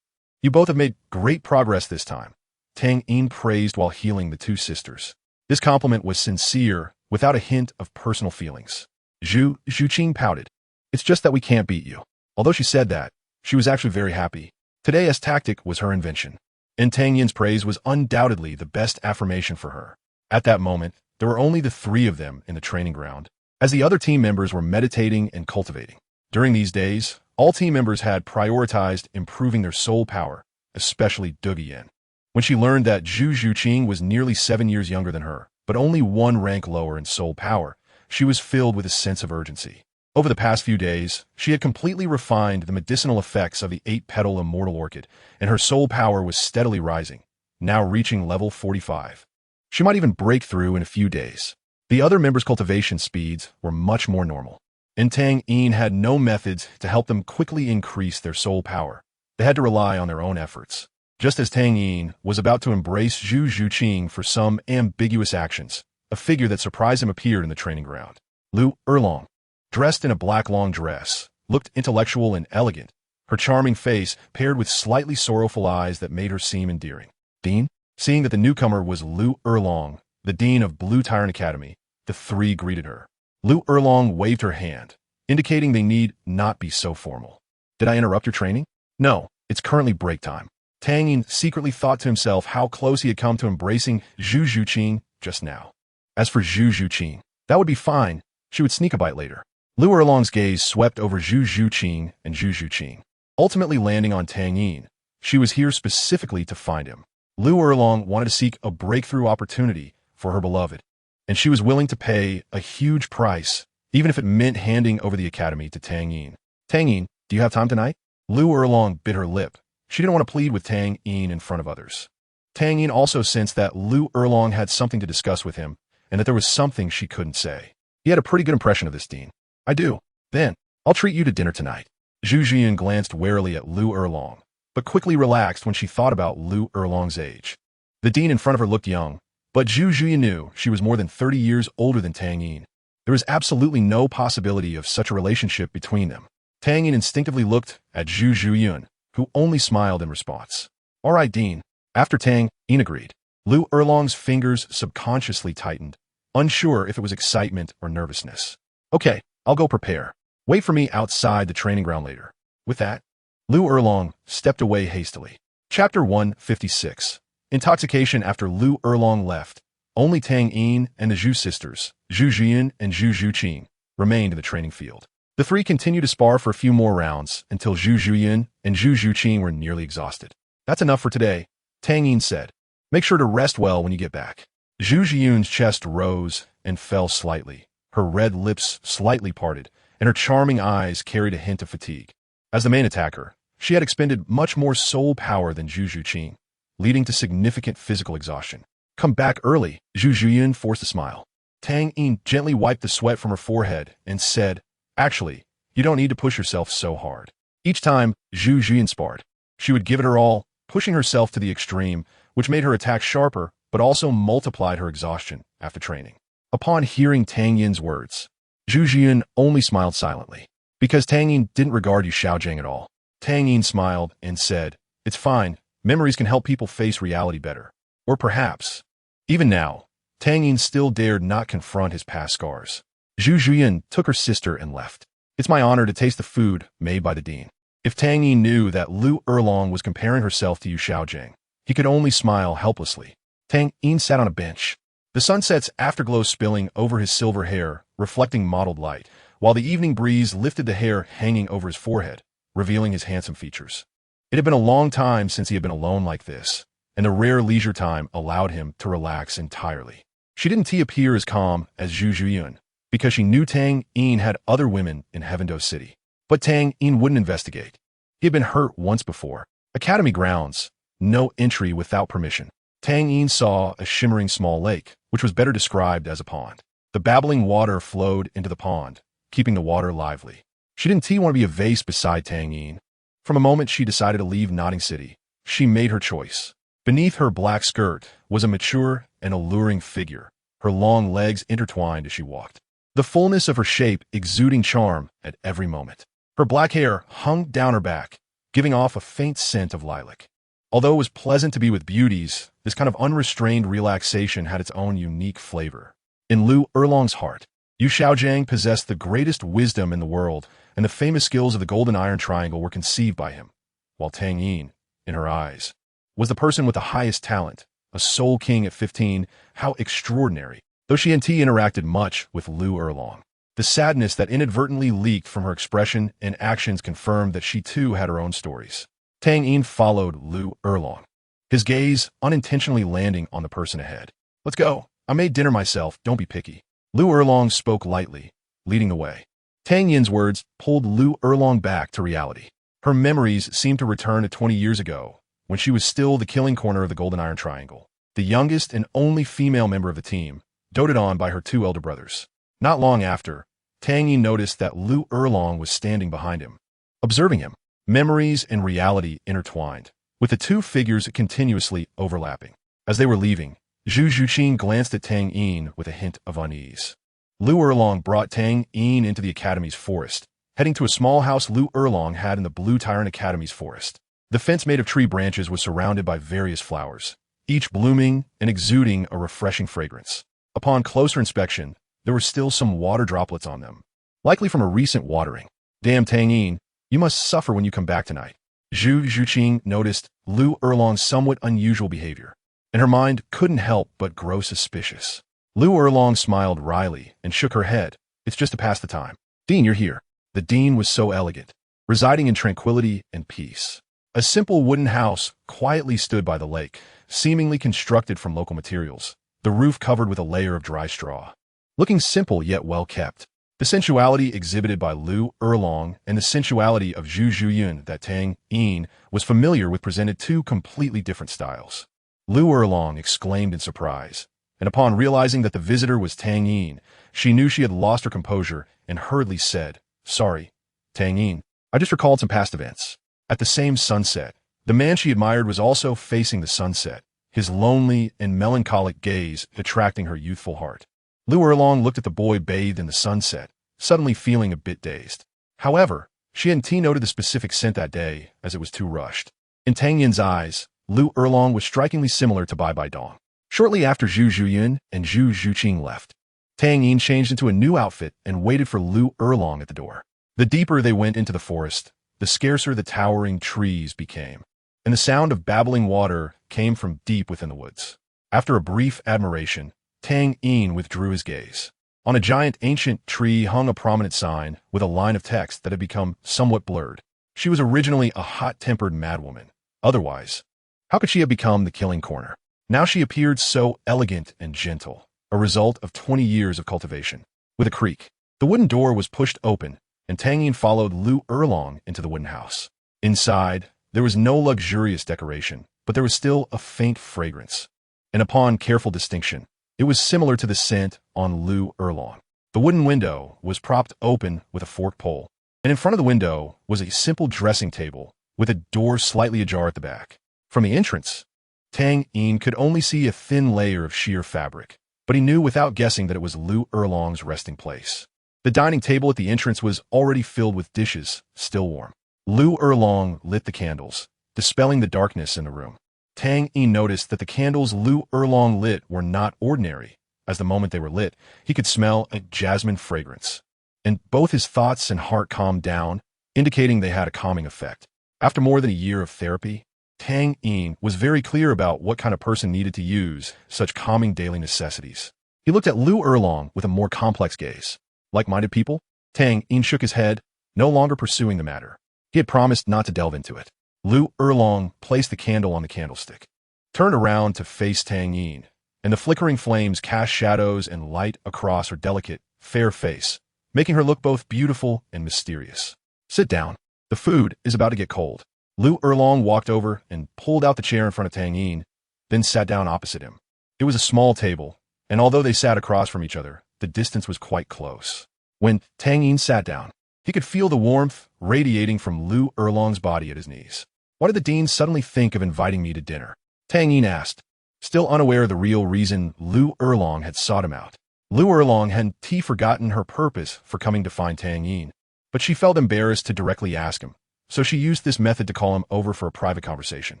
You both have made great progress this time, Tang Yin praised while healing the two sisters. This compliment was sincere, without a hint of personal feelings. Zhu Zhuqing pouted. It's just that we can't beat you. Although she said that, she was actually very happy. Today's tactic was her invention, and Tang Yin's praise was undoubtedly the best affirmation for her. At that moment, there were only the three of them in the training ground, as the other team members were meditating and cultivating. During these days, all team members had prioritized improving their soul power, especially Dugian. When she learned that Zhu Zhuqing was nearly 7 years younger than her, but only 1 rank lower in soul power, she was filled with a sense of urgency. Over the past few days, she had completely refined the medicinal effects of the 8-petal immortal orchid, and her soul power was steadily rising, now reaching level 45. She might even break through in a few days. The other members' cultivation speeds were much more normal, and Tang Yin had no methods to help them quickly increase their soul power. They had to rely on their own efforts. Just as Tang Yin was about to embrace Zhu Zhuqing for some ambiguous actions, a figure that surprised him appeared in the training ground. Lu Erlong, dressed in a black long dress, looked intellectual and elegant, her charming face paired with slightly sorrowful eyes that made her seem endearing. Dean? Seeing that the newcomer was Lu Erlong, the dean of Blue Tyrant Academy, the three greeted her. Lu Erlong waved her hand, indicating they need not be so formal. Did I interrupt your training? No, it's currently break time. Tang Yin secretly thought to himself how close he had come to embracing Zhu Zhuqing just now. As for Zhu Zhuqing, that would be fine. She would sneak a bite later. Lu Erlong's gaze swept over Zhu Zhuqing and Zhu Zhuqing, ultimately landing on Tang Yin. She was here specifically to find him. Lu Erlong wanted to seek a breakthrough opportunity for her beloved, and she was willing to pay a huge price, even if it meant handing over the academy to Tang Yin. Tang Yin, do you have time tonight? Lu Erlong bit her lip. She didn't want to plead with Tang Yin in front of others. Tang Yin also sensed that Lu Erlong had something to discuss with him, and that there was something she couldn't say. He had a pretty good impression of this dean. I do. Then, I'll treat you to dinner tonight. Zhu Jian glanced warily at Lu Erlong, but quickly relaxed when she thought about Lu Erlong's age. The dean in front of her looked young, but Zhu Jian knew she was more than 30 years older than Tang Yin. There was absolutely no possibility of such a relationship between them. Tang Yin instinctively looked at Zhu Jian, who only smiled in response. All right, Dean. After Tang Yin agreed. Lu Erlong's fingers subconsciously tightened, unsure if it was excitement or nervousness. Okay, I'll go prepare. Wait for me outside the training ground later. With that, Lu Erlong stepped away hastily. Chapter 156. Intoxication. After Lu Erlong left, only Tang Yin and the Zhu sisters, Zhu Jian and Zhu Zhuqing, remained in the training field. The three continued to spar for a few more rounds until Zhu Jian and Zhu Zhuqing were nearly exhausted. That's enough for today, Tang Yin said. Make sure to rest well when you get back. Zhu Jian's chest rose and fell slightly. Her red lips slightly parted, and her charming eyes carried a hint of fatigue. As the main attacker, she had expended much more soul power than Zhu Zhuqing, leading to significant physical exhaustion. Come back early, Zhu Jian forced a smile. Tang Yin gently wiped the sweat from her forehead and said, Actually, you don't need to push yourself so hard. Each time Zhu Jian sparred, she would give it her all, pushing herself to the extreme, which made her attack sharper, but also multiplied her exhaustion after training. Upon hearing Tang Yin's words, Zhu Jian only smiled silently. Because Tang Yin didn't regard Yu Xiaojing at all, Tang Yin smiled and said, It's fine, memories can help people face reality better. Or perhaps, even now, Tang Yin still dared not confront his past scars. Zhu Jian took her sister and left. It's my honor to taste the food made by the dean. If Tang Yin knew that Lu Erlong was comparing herself to Yu Xiaojing, he could only smile helplessly. Tang Yin sat on a bench, the sunset's afterglow spilling over his silver hair, reflecting mottled light, while the evening breeze lifted the hair hanging over his forehead, revealing his handsome features. It had been a long time since he had been alone like this, and the rare leisure time allowed him to relax entirely. She didn't appear as calm as Zhu Zhuyun, because she knew Tang Yin had other women in Heavendo City. But Tang Yin wouldn't investigate. He had been hurt once before. Academy grounds, no entry without permission. Tang Yin saw a shimmering small lake, which was better described as a pond. The babbling water flowed into the pond, keeping the water lively. She didn't want to be a vase beside Tang Yin. From a moment she decided to leave Nodding City, she made her choice. Beneath her black skirt was a mature and alluring figure, her long legs intertwined as she walked. The fullness of her shape exuding charm at every moment. Her black hair hung down her back, giving off a faint scent of lilac. Although it was pleasant to be with beauties, this kind of unrestrained relaxation had its own unique flavor. In Lu Erlong's heart, Yu Xiaojiang possessed the greatest wisdom in the world, and the famous skills of the Golden Iron Triangle were conceived by him, while Tang Yin, in her eyes, was the person with the highest talent, a soul king at 15. How extraordinary. Though she and interacted much with Lu Erlong, the sadness that inadvertently leaked from her expression and actions confirmed that she too had her own stories. Tang Yin followed Lu Erlong, his gaze unintentionally landing on the person ahead. Let's go. I made dinner myself, don't be picky. Lu Erlong spoke lightly, leading the way. Tang Yin's words pulled Lu Erlong back to reality. Her memories seemed to return to 20 years ago, when she was still the killing corner of the Golden Iron Triangle, the youngest and only female member of the team, doted on by her two elder brothers. Not long after, Tang Yin noticed that Lu Erlong was standing behind him, observing him. Memories and reality intertwined, with the two figures continuously overlapping. As they were leaving, Zhu Zhuqing glanced at Tang Yin with a hint of unease. Lu Erlong brought Tang Yin into the Academy's forest, heading to a small house Lu Erlong had in the Blue Tyrant Academy's forest. The fence made of tree branches was surrounded by various flowers, each blooming and exuding a refreshing fragrance. Upon closer inspection, there were still some water droplets on them, likely from a recent watering. Damn, Tang Yin, you must suffer when you come back tonight. Zhu Zhuqing noticed Lu Erlong's somewhat unusual behavior, and her mind couldn't help but grow suspicious. Lu Erlong smiled wryly and shook her head. It's just to pass the time. Dean, you're here. The dean was so elegant, residing in tranquility and peace. A simple wooden house quietly stood by the lake, seemingly constructed from local materials, the roof covered with a layer of dry straw. Looking simple yet well kept. The sensuality exhibited by Lu Erlong and the sensuality of Zhu Zhuyun that Tang Yin was familiar with presented two completely different styles. Lu Erlong exclaimed in surprise, and upon realizing that the visitor was Tang Yin, she knew she had lost her composure and hurriedly said, "Sorry, Tang Yin, I just recalled some past events." At the same sunset, the man she admired was also facing the sunset, his lonely and melancholic gaze attracting her youthful heart. Lu Erlong looked at the boy bathed in the sunset, suddenly feeling a bit dazed. However, she hadn't noted the specific scent that day, as it was too rushed. In Tang Yin's eyes, Lu Erlong was strikingly similar to Bai Bai Dong. Shortly after Zhu Zhuyun and Zhu Zhuqing left, Tang Yin changed into a new outfit and waited for Lu Erlong at the door. The deeper they went into the forest, the scarcer the towering trees became, and the sound of babbling water came from deep within the woods. After a brief admiration, Tang Yin withdrew his gaze. On a giant ancient tree hung a prominent sign with a line of text that had become somewhat blurred. She was originally a hot-tempered madwoman. Otherwise, how could she have become the killing corner? Now she appeared so elegant and gentle, a result of 20 years of cultivation. With a creak, the wooden door was pushed open, and Tang Yin followed Lu Erlong into the wooden house. Inside, there was no luxurious decoration, but there was still a faint fragrance. And upon careful distinction, it was similar to the scent on Lu Erlong. The wooden window was propped open with a forked pole, and in front of the window was a simple dressing table with a door slightly ajar at the back. From the entrance, Tang Yin could only see a thin layer of sheer fabric, but he knew without guessing that it was Lu Erlong's resting place. The dining table at the entrance was already filled with dishes, still warm. Lu Erlong lit the candles, dispelling the darkness in the room. Tang Yin noticed that the candles Lu Erlong lit were not ordinary. As the moment they were lit, he could smell a jasmine fragrance, and both his thoughts and heart calmed down, indicating they had a calming effect. After more than a year of therapy, Tang Yin was very clear about what kind of person needed to use such calming daily necessities. He looked at Lu Erlong with a more complex gaze. Like-minded people? Tang Yin shook his head, no longer pursuing the matter. He had promised not to delve into it. Lu Erlong placed the candle on the candlestick. turned around to face Tang Yin, and the flickering flames cast shadows and light across her delicate, fair face, making her look both beautiful and mysterious. Sit down. The food is about to get cold. Lu Erlong walked over and pulled out the chair in front of Tang Yin, then sat down opposite him. It was a small table, and although they sat across from each other, the distance was quite close. When Tang Yin sat down, he could feel the warmth radiating from Lu Erlong's body at his knees. Why did the dean suddenly think of inviting me to dinner? Tang Yin asked, still unaware of the real reason Lu Erlong had sought him out. Lu Erlong hadn't forgotten her purpose for coming to find Tang Yin, but she felt embarrassed to directly ask him, so she used this method to call him over for a private conversation.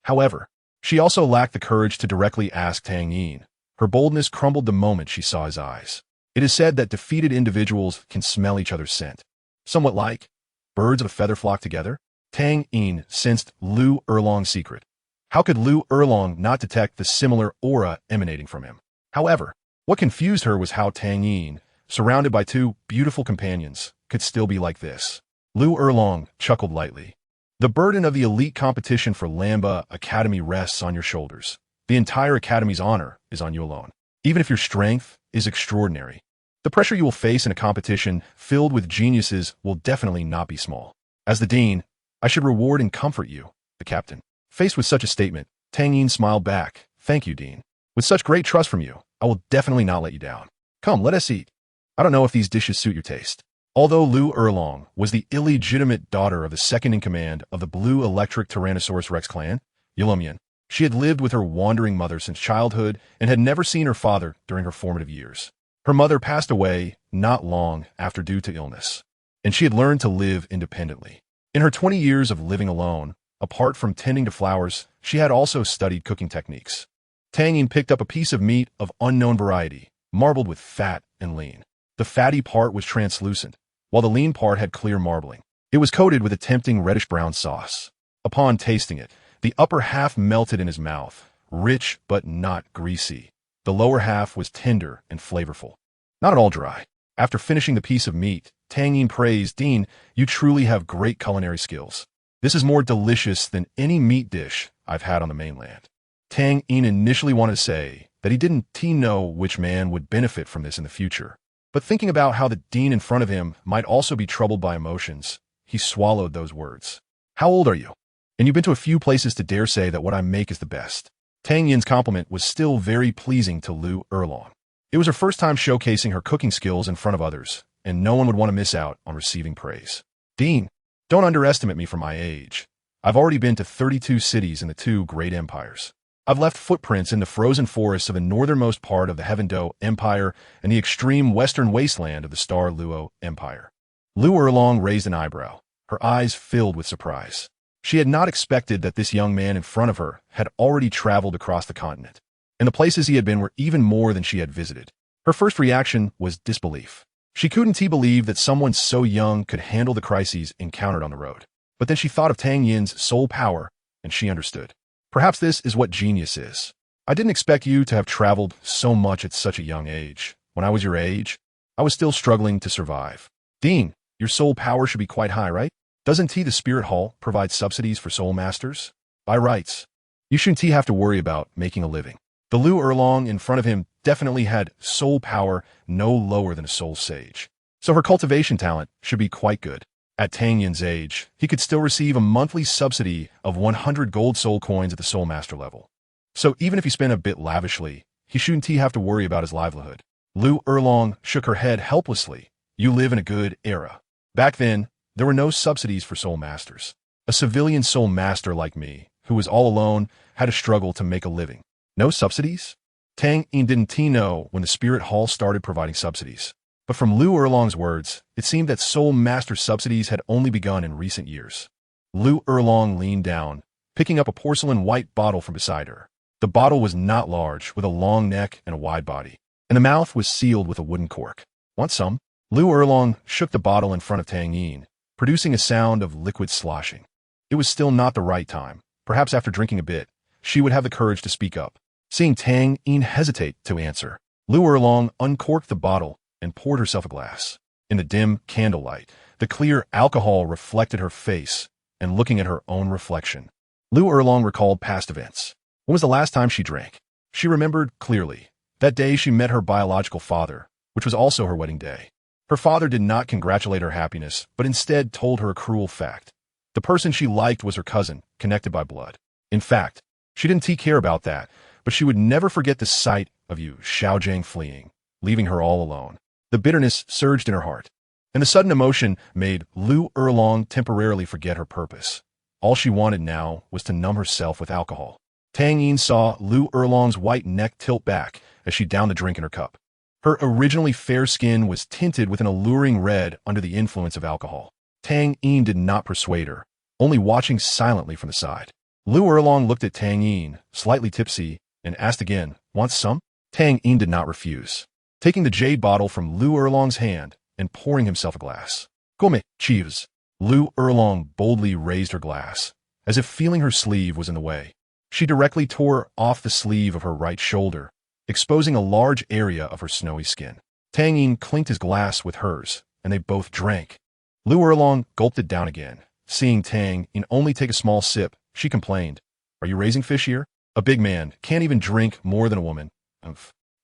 However, she also lacked the courage to directly ask Tang Yin. Her boldness crumbled the moment she saw his eyes. It is said that defeated individuals can smell each other's scent. Somewhat like birds of a feather flock together. Tang Yin sensed Lu Erlong's secret. How could Lu Erlong not detect the similar aura emanating from him? However, what confused her was how Tang Yin, surrounded by two beautiful companions, could still be like this. Lu Erlong chuckled lightly. The burden of the elite competition for Lamba Academy rests on your shoulders. The entire Academy's honor is on you alone. Even if your strength is extraordinary, the pressure you will face in a competition filled with geniuses will definitely not be small. As the dean, I should reward and comfort you, the captain. Faced with such a statement, Tang Yin smiled back. Thank you, Dean. With such great trust from you, I will definitely not let you down. Come, let us eat. I don't know if these dishes suit your taste. Although Lu Erlong was the illegitimate daughter of the second-in-command of the Blue Electric Tyrannosaurus Rex clan, Yilumian, she had lived with her wandering mother since childhood and had never seen her father during her formative years. Her mother passed away not long after due to illness, and she had learned to live independently. In her 20 years of living alone, apart from tending to flowers, she had also studied cooking techniques. Tang Yin picked up a piece of meat of unknown variety, marbled with fat and lean. The fatty part was translucent, while the lean part had clear marbling. It was coated with a tempting reddish-brown sauce. Upon tasting it, the upper half melted in his mouth, rich but not greasy. The lower half was tender and flavorful, not at all dry. After finishing the piece of meat, Tang Yin praised, Dean, you truly have great culinary skills. This is more delicious than any meat dish I've had on the mainland. Tang Yin initially wanted to say that he didn't know which man would benefit from this in the future. But thinking about how the dean in front of him might also be troubled by emotions, he swallowed those words. How old are you? And you've been to a few places to dare say that what I make is the best. Tang Yin's compliment was still very pleasing to Lu Erlong. It was her first time showcasing her cooking skills in front of others, and no one would want to miss out on receiving praise. Dean, don't underestimate me for my age. I've already been to 32 cities in the two great empires. I've left footprints in the frozen forests of the northernmost part of the Heaven-Do Empire and the extreme western wasteland of the Star Luo Empire. Lu Erlong raised an eyebrow, her eyes filled with surprise. She had not expected that this young man in front of her had already traveled across the continent, and the places he had been were even more than she had visited. Her first reaction was disbelief. She couldn't believe that someone so young could handle the crises encountered on the road. But then she thought of Tang Yin's soul power, and she understood. Perhaps this is what genius is. I didn't expect you to have traveled so much at such a young age. When I was your age, I was still struggling to survive. Dean, your soul power should be quite high, right? Doesn't the Spirit Hall provide subsidies for soul masters? By rights, you shouldn't have to worry about making a living. The Lu Erlong in front of him definitely had soul power no lower than a soul sage. So her cultivation talent should be quite good. At Tang Yin's age, he could still receive a monthly subsidy of 100 gold soul coins at the Soul Master level. So even if he spent a bit lavishly, he shouldn't have to worry about his livelihood. Lu Erlong shook her head helplessly. You live in a good era. Back then, there were no subsidies for soul masters. A civilian soul master like me, who was all alone, had to struggle to make a living. No subsidies? Tang Yin didn't know when the Spirit Hall started providing subsidies. But from Lu Erlong's words, it seemed that soul master subsidies had only begun in recent years. Lu Erlong leaned down, picking up a porcelain white bottle from beside her. The bottle was not large, with a long neck and a wide body, and the mouth was sealed with a wooden cork. Want some? Lu Erlong shook the bottle in front of Tang Yin, producing a sound of liquid sloshing. It was still not the right time. Perhaps after drinking a bit, she would have the courage to speak up. Seeing Tang Yin hesitate to answer, Lu Erlong uncorked the bottle and poured herself a glass. In the dim candlelight, the clear alcohol reflected her face, and looking at her own reflection, Lu Erlong recalled past events. When was the last time she drank? She remembered clearly. That day she met her biological father, which was also her wedding day. Her father did not congratulate her happiness, but instead told her a cruel fact. The person she liked was her cousin, connected by blood. In fact, she didn't care about that, but she would never forget the sight of Yu Xiaojing fleeing, leaving her all alone. The bitterness surged in her heart, and the sudden emotion made Lu Erlong temporarily forget her purpose. All she wanted now was to numb herself with alcohol. Tang Yin saw Lu Erlong's white neck tilt back as she downed the drink in her cup. Her originally fair skin was tinted with an alluring red under the influence of alcohol. Tang Yin did not persuade her, only watching silently from the side. Lu Erlong looked at Tang Yin, slightly tipsy, and asked again, "Want some?" Tang Yin did not refuse, taking the jade bottle from Lu Erlong's hand and pouring himself a glass. "Come, cheers." Lu Erlong boldly raised her glass, as if feeling her sleeve was in the way. She directly tore off the sleeve of her right shoulder, exposing a large area of her snowy skin. Tang Yin clinked his glass with hers, and they both drank. Lu Erlong gulped it down again. Seeing Tang Yin only take a small sip, she complained, "Are you raising fish here? A big man can't even drink more than a woman."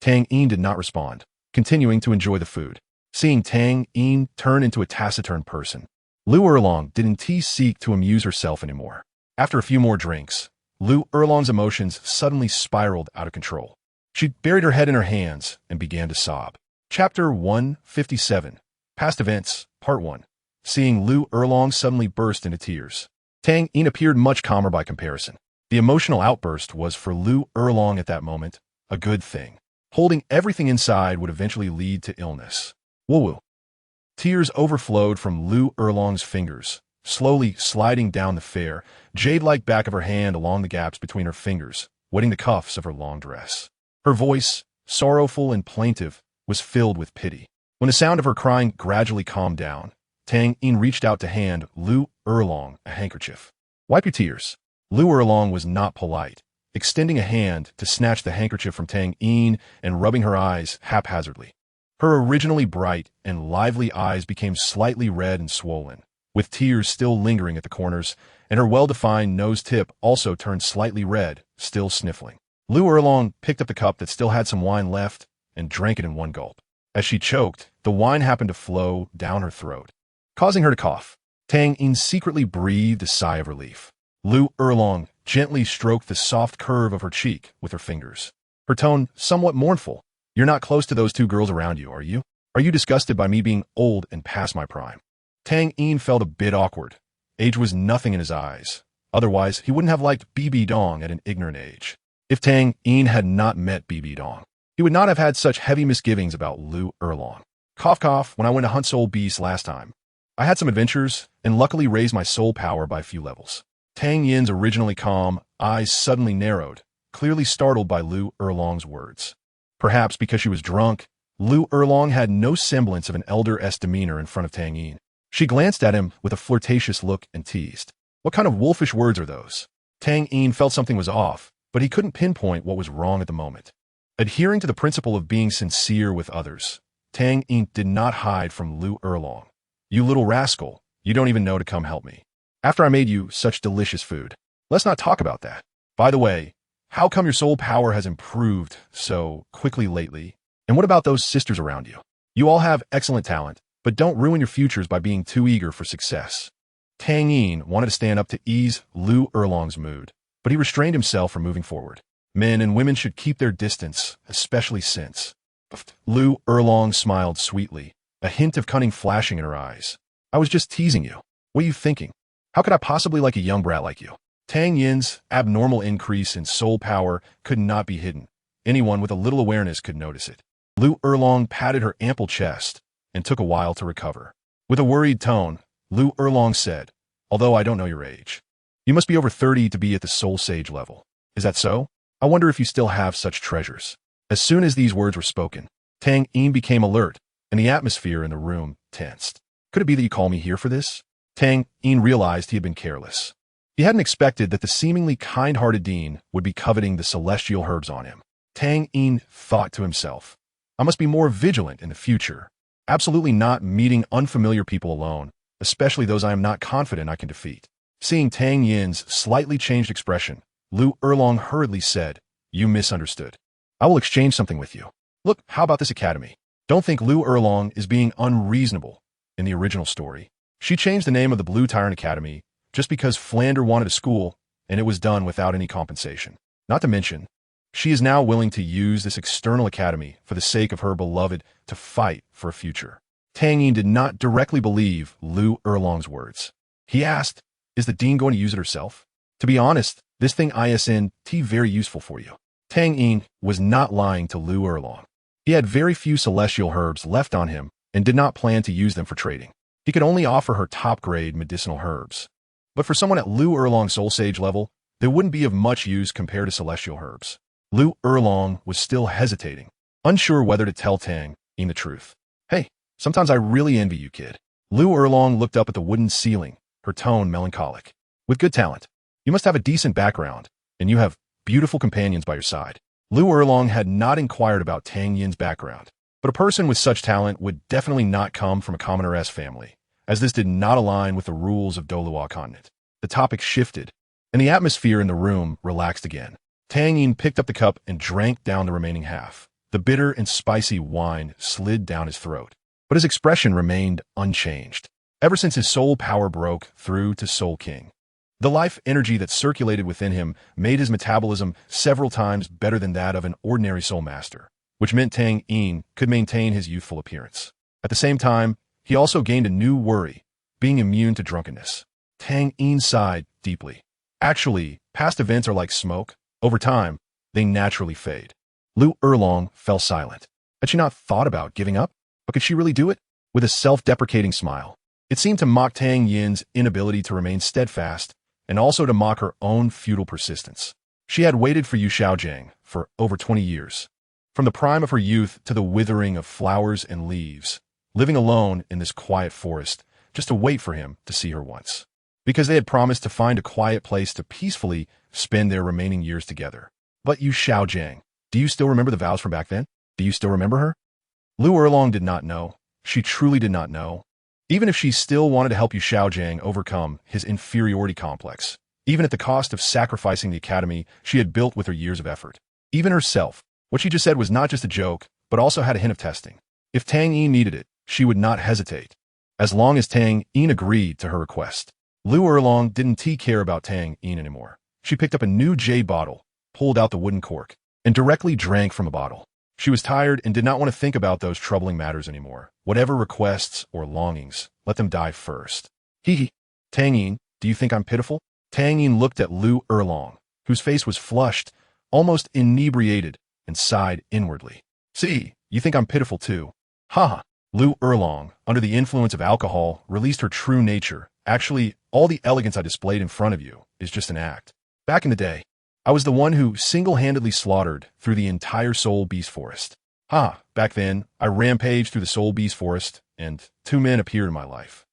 Tang Yin did not respond, continuing to enjoy the food. Seeing Tang Yin turn into a taciturn person, Lu Erlong didn't seek to amuse herself anymore. After a few more drinks, Lu Erlong's emotions suddenly spiraled out of control. She buried her head in her hands and began to sob. Chapter 157, Past Events, Part 1. Seeing Lu Erlong suddenly burst into tears, Tang Yin appeared much calmer by comparison. The emotional outburst was for Lu Erlong at that moment a good thing. Holding everything inside would eventually lead to illness. Woo-woo. Tears overflowed from Lu Erlong's fingers, slowly sliding down the fair, jade-like back of her hand along the gaps between her fingers, wetting the cuffs of her long dress. Her voice, sorrowful and plaintive, was filled with pity. When the sound of her crying gradually calmed down, Tang Yin reached out to hand Lu Erlong a handkerchief. "Wipe your tears." Lu Erlong was not polite, extending a hand to snatch the handkerchief from Tang Yin and rubbing her eyes haphazardly. Her originally bright and lively eyes became slightly red and swollen, with tears still lingering at the corners, and her well-defined nose tip also turned slightly red, still sniffling. Lu Erlong picked up the cup that still had some wine left and drank it in one gulp. As she choked, the wine happened to flow down her throat, causing her to cough. Tang Yin secretly breathed a sigh of relief. Lu Erlong gently stroked the soft curve of her cheek with her fingers, her tone somewhat mournful. "You're not close to those two girls around you, are you? Are you disgusted by me being old and past my prime?" Tang Yin felt a bit awkward. Age was nothing in his eyes. Otherwise, he wouldn't have liked BB Dong at an ignorant age. If Tang Yin had not met BB Dong, he would not have had such heavy misgivings about Lu Erlong. Cough cough, when I went to hunt soul beasts last time, I had some adventures and luckily raised my soul power by a few levels. Tang Yin's originally calm eyes suddenly narrowed, clearly startled by Lu Erlong's words. Perhaps because she was drunk, Lu Erlong had no semblance of an elder-esque demeanor in front of Tang Yin. She glanced at him with a flirtatious look and teased, "What kind of wolfish words are those?" Tang Yin felt something was off, but he couldn't pinpoint what was wrong at the moment. Adhering to the principle of being sincere with others, Tang Yin did not hide from Lu Erlong. "You little rascal, you don't even know to come help me. After I made you such delicious food. Let's not talk about that. By the way, how come your soul power has improved so quickly lately? And what about those sisters around you? You all have excellent talent, but don't ruin your futures by being too eager for success." Tang Yin wanted to stand up to ease Lu Erlong's mood, but he restrained himself from moving forward. Men and women should keep their distance, especially since. Lu Erlong smiled sweetly, a hint of cunning flashing in her eyes. "I was just teasing you. What are you thinking? How could I possibly like a young brat like you?" Tang Yin's abnormal increase in soul power could not be hidden. Anyone with a little awareness could notice it. Lu Erlong patted her ample chest and took a while to recover. With a worried tone, Lu Erlong said, "Although I don't know your age, you must be over 30 to be at the soul sage level. Is that so? I wonder if you still have such treasures." As soon as these words were spoken, Tang Yin became alert, and the atmosphere in the room tensed. "Could it be that you call me here for this?" Tang Yin realized he had been careless. He hadn't expected that the seemingly kind-hearted dean would be coveting the celestial herbs on him. Tang Yin thought to himself, "I must be more vigilant in the future. Absolutely not meeting unfamiliar people alone, especially those I am not confident I can defeat." Seeing Tang Yin's slightly changed expression, Lu Erlong hurriedly said, "You misunderstood. I will exchange something with you. Look, how about this academy?" Don't think Lu Erlong is being unreasonable in the original story. She changed the name of the Blue Tyrant Academy just because Flander wanted a school, and it was done without any compensation. Not to mention, she is now willing to use this external academy for the sake of her beloved to fight for a future. Tang Yin did not directly believe Lu Erlong's words. He asked, "Is the dean going to use it herself?" To be honest, this thing isn't very useful for you. Tang Yin was not lying to Lu Erlong. He had very few celestial herbs left on him and did not plan to use them for trading. He could only offer her top-grade medicinal herbs. But for someone at Lu Erlong's Soul Sage level, they wouldn't be of much use compared to celestial herbs. Lu Erlong was still hesitating, unsure whether to tell Tang Yin the truth. "Hey, sometimes I really envy you, kid." Lu Erlong looked up at the wooden ceiling, her tone melancholic. "With good talent, you must have a decent background, and you have beautiful companions by your side." Lu Erlong had not inquired about Tang Yin's background, but a person with such talent would definitely not come from a commoner-esque family, as this did not align with the rules of Douluo continent. The topic shifted, and the atmosphere in the room relaxed again. Tang Yin picked up the cup and drank down the remaining half. The bitter and spicy wine slid down his throat, but his expression remained unchanged. Ever since his soul power broke through to Soul King, the life energy that circulated within him made his metabolism several times better than that of an ordinary soul master, which meant Tang Yin could maintain his youthful appearance. At the same time, he also gained a new worry, being immune to drunkenness. Tang Yin sighed deeply. Actually, past events are like smoke. Over time, they naturally fade. Lu Erlong fell silent. Had she not thought about giving up? But could she really do it? With a self-deprecating smile. It seemed to mock Tang Yin's inability to remain steadfast, and also to mock her own futile persistence. She had waited for Yu Xiaojiang for over 20 years. From the prime of her youth to the withering of flowers and leaves, living alone in this quiet forest, just to wait for him to see her once. Because they had promised to find a quiet place to peacefully spend their remaining years together. But Yu Xiaojiang, do you still remember the vows from back then? Do you still remember her? Lu Erlong did not know. She truly did not know. Even if she still wanted to help Yu Xiaojiang overcome his inferiority complex, even at the cost of sacrificing the academy she had built with her years of effort. Even herself, what she just said was not just a joke, but also had a hint of testing. If Tang Yin needed it, she would not hesitate, as long as Tang Yin agreed to her request. Lu Erlong didn't care about Tang Yin anymore. She picked up a new jade bottle, pulled out the wooden cork, and directly drank from a bottle. She was tired and did not want to think about those troubling matters anymore. Whatever requests or longings, let them die first. Hee. Tang Yin, do you think I'm pitiful? Tang Yin looked at Lu Erlong, whose face was flushed, almost inebriated, and sighed inwardly. See, you think I'm pitiful too. Ha. Lu Erlong, under the influence of alcohol, released her true nature. Actually, all the elegance I displayed in front of you is just an act. Back in the day, I was the one who single-handedly slaughtered through the entire Soul Beast Forest. Back then, I rampaged through the Soul Beast Forest, and 2 men appeared in my life.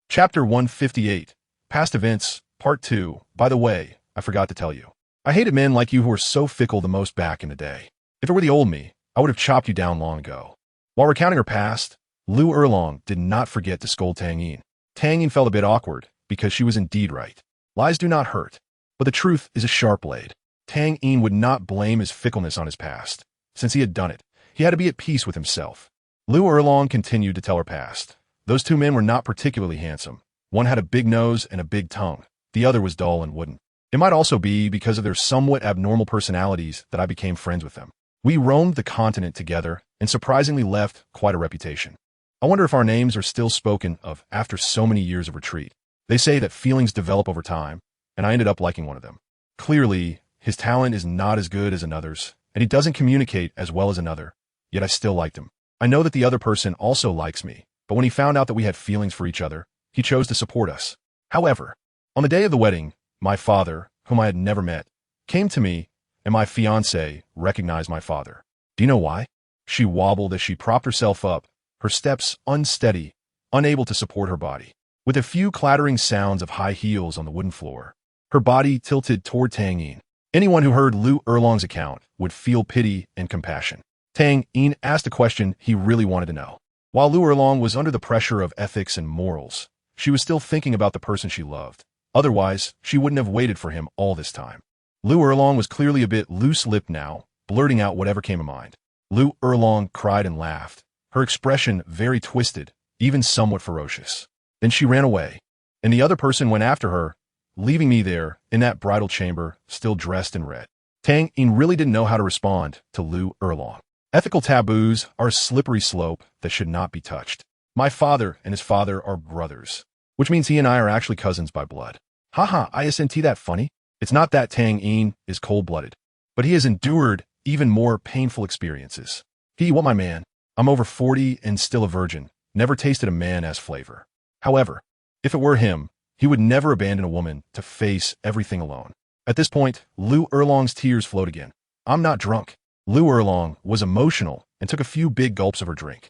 Chapter 158, Past Events, Part 2. By the way, I forgot to tell you. I hated men like you who were so fickle the most back in the day. If it were the old me, I would have chopped you down long ago. While recounting her past, Lu Erlong did not forget to scold Tang Yin. Tang Yin felt a bit awkward, because she was indeed right. Lies do not hurt, but the truth is a sharp blade. Tang Yin would not blame his fickleness on his past. Since he had done it, he had to be at peace with himself. Lu Erlong continued to tell her past. Those 2 men were not particularly handsome. One had a big nose and a big tongue. The other was dull and wooden. It might also be because of their somewhat abnormal personalities that I became friends with them. We roamed the continent together and surprisingly left quite a reputation. I wonder if our names are still spoken of after so many years of retreat. They say that feelings develop over time, and I ended up liking one of them. Clearly, his talent is not as good as another's, and he doesn't communicate as well as another, yet I still liked him. I know that the other person also likes me, but when he found out that we had feelings for each other, he chose to support us. However, on the day of the wedding, my father, whom I had never met, came to me, and my fiancée recognized my father. Do you know why? She wobbled as she propped herself up, her steps unsteady, unable to support her body. With a few clattering sounds of high heels on the wooden floor, her body tilted toward Tang Yin. Anyone who heard Lu Erlong's account would feel pity and compassion. Tang Yin asked a question he really wanted to know. While Lu Erlong was under the pressure of ethics and morals, she was still thinking about the person she loved. Otherwise, she wouldn't have waited for him all this time. Lu Erlong was clearly a bit loose-lipped now, blurting out whatever came to mind. Lu Erlong cried and laughed, her expression very twisted, even somewhat ferocious. Then she ran away, and the other person went after her, leaving me there, in that bridal chamber, still dressed in red. Tang Yin really didn't know how to respond to Lu Erlong. Ethical taboos are a slippery slope that should not be touched. My father and his father are brothers, which means he and I are actually cousins by blood. Haha, isn't that funny? It's not that Tang Yin is cold-blooded, but he has endured even more painful experiences. What my man? I'm over 40 and still a virgin, never tasted a man-ass flavor. However, if it were him, he would never abandon a woman to face everything alone. At this point, Lu Erlong's tears flowed again. I'm not drunk. Lu Erlong was emotional and took a few big gulps of her drink.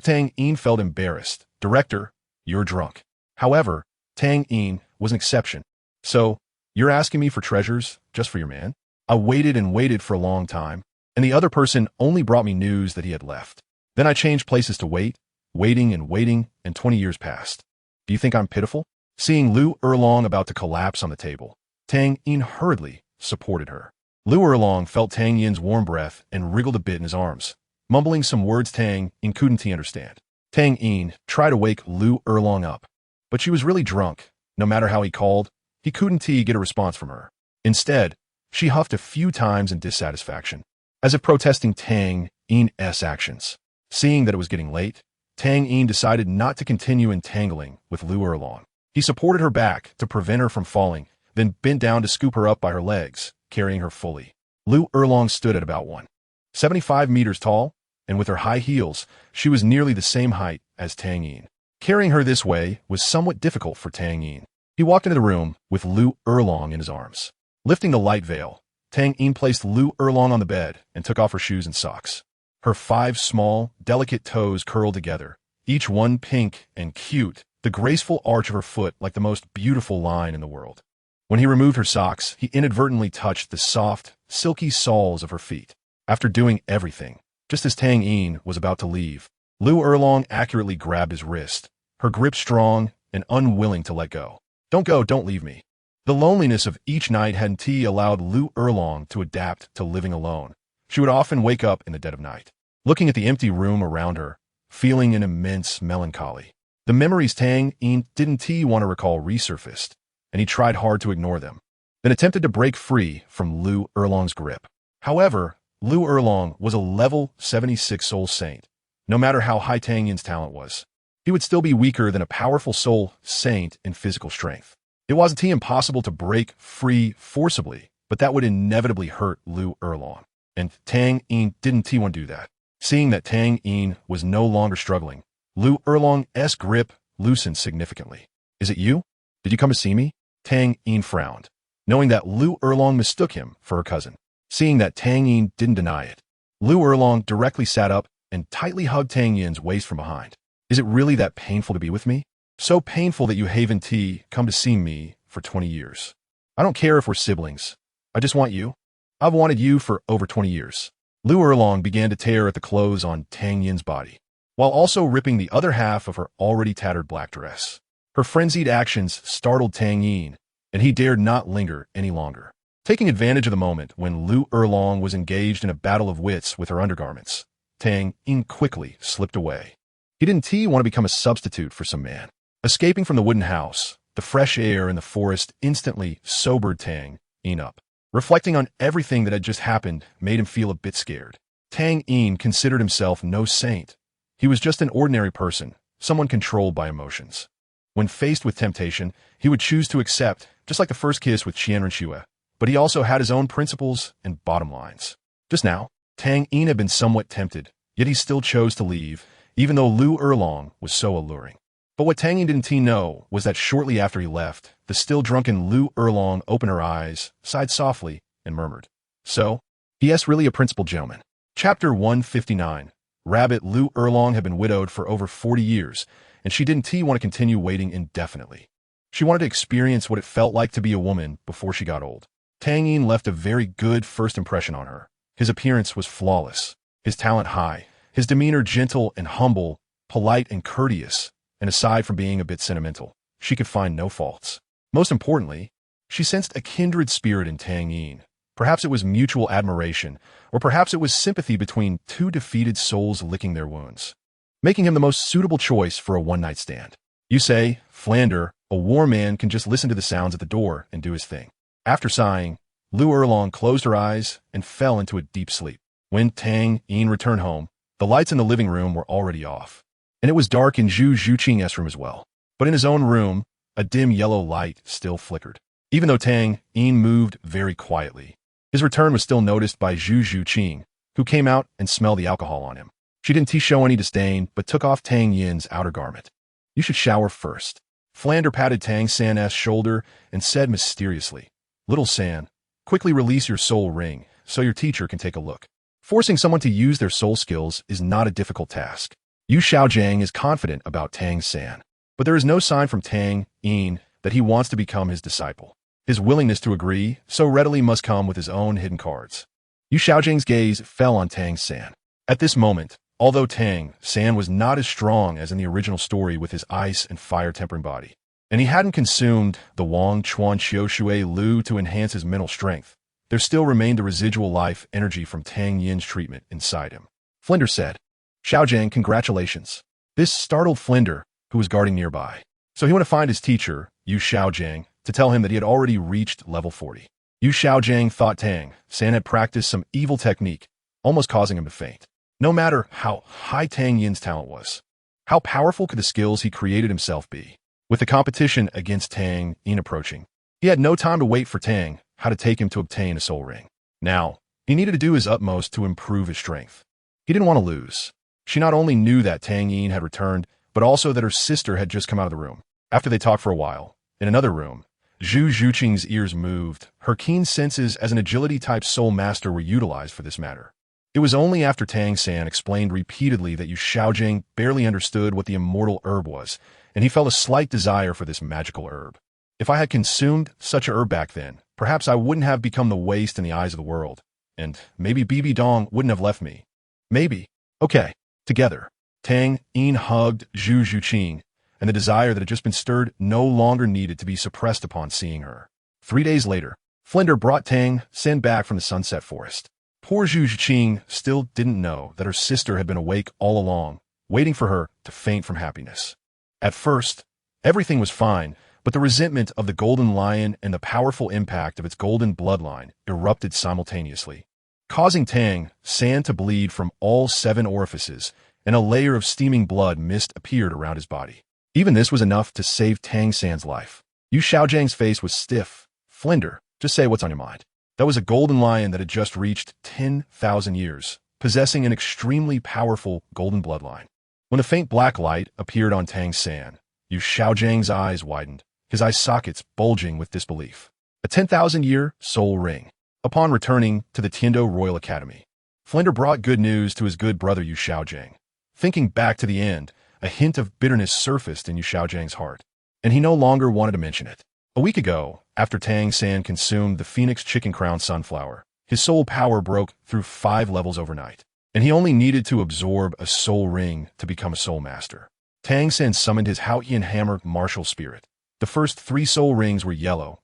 Tang Yin felt embarrassed. Director, you're drunk. However, Tang Yin was an exception. So, you're asking me for treasures just for your man? I waited and waited for a long time, and the other person only brought me news that he had left. Then I changed places to waiting, and 20 years passed. Do you think I'm pitiful? Seeing Lu Erlong about to collapse on the table, Tang Yin hurriedly supported her. Lu Erlong felt Tang Yin's warm breath and wriggled a bit in his arms, mumbling some words Tang Yin couldn't understand. Tang Yin tried to wake Lu Erlong up, but she was really drunk. No matter how he called, he couldn't get a response from her. Instead, she huffed a few times in dissatisfaction, as if protesting Tang Yin's actions. Seeing that it was getting late, Tang Yin decided not to continue entangling with Lu Erlong. He supported her back to prevent her from falling, then bent down to scoop her up by her legs, carrying her fully. Lu Erlong stood at about 175 meters tall, and with her high heels, she was nearly the same height as Tang Yin. Carrying her this way was somewhat difficult for Tang Yin. He walked into the room with Lu Erlong in his arms. Lifting the light veil, Tang Yin placed Lu Erlong on the bed and took off her shoes and socks. Her 5 small, delicate toes curled together, each one pink and cute, the graceful arch of her foot like the most beautiful line in the world. When he removed her socks, he inadvertently touched the soft, silky soles of her feet. After doing everything, just as Tang Yin was about to leave, Lu Erlong accurately grabbed his wrist, her grip strong and unwilling to let go. Don't go, don't leave me. The loneliness of each night hadn't allowed Lu Erlong to adapt to living alone. She would often wake up in the dead of night, looking at the empty room around her, feeling an immense melancholy. The memories Tang Yin didn't want to recall resurfaced, and he tried hard to ignore them, then attempted to break free from Lu Erlong's grip. However, Lu Erlong was a level 76 soul saint. No matter how high Tang Yin's talent was, he would still be weaker than a powerful soul saint in physical strength. It wasn't impossible to break free forcibly, but that would inevitably hurt Lu Erlong. And Tang Yin didn't want to do that. Seeing that Tang Yin was no longer struggling, Lu Erlong's grip loosened significantly. Is it you? Did you come to see me? Tang Yin frowned, knowing that Lu Erlong mistook him for her cousin. Seeing that Tang Yin didn't deny it, Lu Erlong directly sat up and tightly hugged Tang Yin's waist from behind. Is it really that painful to be with me? So painful that you haven't come to see me for 20 years. I don't care if we're siblings. I just want you. I've wanted you for over 20 years. Lu Erlong began to tear at the clothes on Tang Yin's body, while also ripping the other half of her already tattered black dress. Her frenzied actions startled Tang Yin, and he dared not linger any longer. Taking advantage of the moment when Lu Erlong was engaged in a battle of wits with her undergarments, Tang Yin quickly slipped away. He didn't want to become a substitute for some man. Escaping from the wooden house, the fresh air in the forest instantly sobered Tang Yin up. Reflecting on everything that had just happened made him feel a bit scared. Tang Yin considered himself no saint. He was just an ordinary person, someone controlled by emotions. When faced with temptation, he would choose to accept, just like the first kiss with Qianren Xue, but he also had his own principles and bottom lines. Just now, Tang Yin had been somewhat tempted, yet he still chose to leave, even though Lu Erlong was so alluring. But what Tang Yin didn't know was that shortly after he left, the still drunken Lu Erlong opened her eyes, sighed softly, and murmured, "So, he really a principled gentleman." Chapter 159. Rabbit Lu Erlong had been widowed for over 40 years, and she didn't want to continue waiting indefinitely. She wanted to experience what it felt like to be a woman before she got old. Tang Yin left a very good first impression on her. His appearance was flawless, his talent high, his demeanor gentle and humble, polite and courteous, and aside from being a bit sentimental, she could find no faults. Most importantly, she sensed a kindred spirit in Tang Yin, Perhaps it was mutual admiration, or perhaps it was sympathy between two defeated souls licking their wounds, making him the most suitable choice for a one-night stand. You say, Flander, a war man can just listen to the sounds at the door and do his thing. After sighing, Lu Erlong closed her eyes and fell into a deep sleep. When Tang Yin returned home, the lights in the living room were already off, and it was dark in Zhu Zhuqing's room as well. But in his own room, a dim yellow light still flickered. Even though Tang Yin moved very quietly, his return was still noticed by Zhu Zhuqing, who came out and smelled the alcohol on him. She didn't show any disdain, but took off Tang Yin's outer garment. You should shower first. Flander patted Tang San's shoulder and said mysteriously, Little San, quickly release your soul ring so your teacher can take a look. Forcing someone to use their soul skills is not a difficult task. Yu Xiaojiang is confident about Tang San, but there is no sign from Tang Yin that he wants to become his disciple. His willingness to agree so readily must come with his own hidden cards. Yu Xiaojiang's gaze fell on Tang San. At this moment, although Tang San was not as strong as in the original story with his ice and fire-tempering body, and he hadn't consumed the Wang Chuan Xiaoshui Lu to enhance his mental strength, there still remained the residual life energy from Tang Yin's treatment inside him. Flinder said, Xiaojiang, congratulations. This startled Flinder, who was guarding nearby. So he went to find his teacher, Yu Xiaojiang, to tell him that he had already reached level 40. Yu Xiaojiang thought Tang San had practiced some evil technique, almost causing him to faint. No matter how high Tang Yin's talent was, how powerful could the skills he created himself be? With the competition against Tang Yin approaching, he had no time to wait for Tang how to take him to obtain a soul ring. Now, he needed to do his utmost to improve his strength. He didn't want to lose. She not only knew that Tang Yin had returned, but also that her sister had just come out of the room. After they talked for a while, in another room, Zhu Zhuqing's ears moved. Her keen senses as an agility-type soul master were utilized for this matter. It was only after Tang San explained repeatedly that Yu Xiaojing barely understood what the immortal herb was, and he felt a slight desire for this magical herb. If I had consumed such a herb back then, perhaps I wouldn't have become the waste in the eyes of the world, and maybe Bibi Dong wouldn't have left me. Maybe. Okay, together. Tang Yin hugged Zhu Zhuqing, and the desire that had just been stirred no longer needed to be suppressed upon seeing her. 3 days later, Flinder brought Tang San back from the Sunset Forest. Poor Zhu Zhuqing still didn't know that her sister had been awake all along, waiting for her to faint from happiness. At first, everything was fine, but the resentment of the golden lion and the powerful impact of its golden bloodline erupted simultaneously, causing Tang San to bleed from all 7 orifices, and a layer of steaming blood mist appeared around his body. Even this was enough to save Tang San's life. Yu Xiaojiang's face was stiff. Flinder, just say what's on your mind. That was a golden lion that had just reached 10,000 years, possessing an extremely powerful golden bloodline. When a faint black light appeared on Tang San, Yu Xiaojiang's eyes widened, his eye sockets bulging with disbelief. A 10,000-year soul ring. Upon returning to the Tiando Royal Academy, Flinder brought good news to his good brother Yu Xiaojiang. Thinking back to the end, a hint of bitterness surfaced in Yu Xiaojiang's heart, and he no longer wanted to mention it. A week ago, after Tang San consumed the Phoenix Chicken Crown Sunflower, his soul power broke through 5 levels overnight, and he only needed to absorb a soul ring to become a soul master. Tang San summoned his Haotian Hammer martial spirit. The first 3 soul rings were yellow,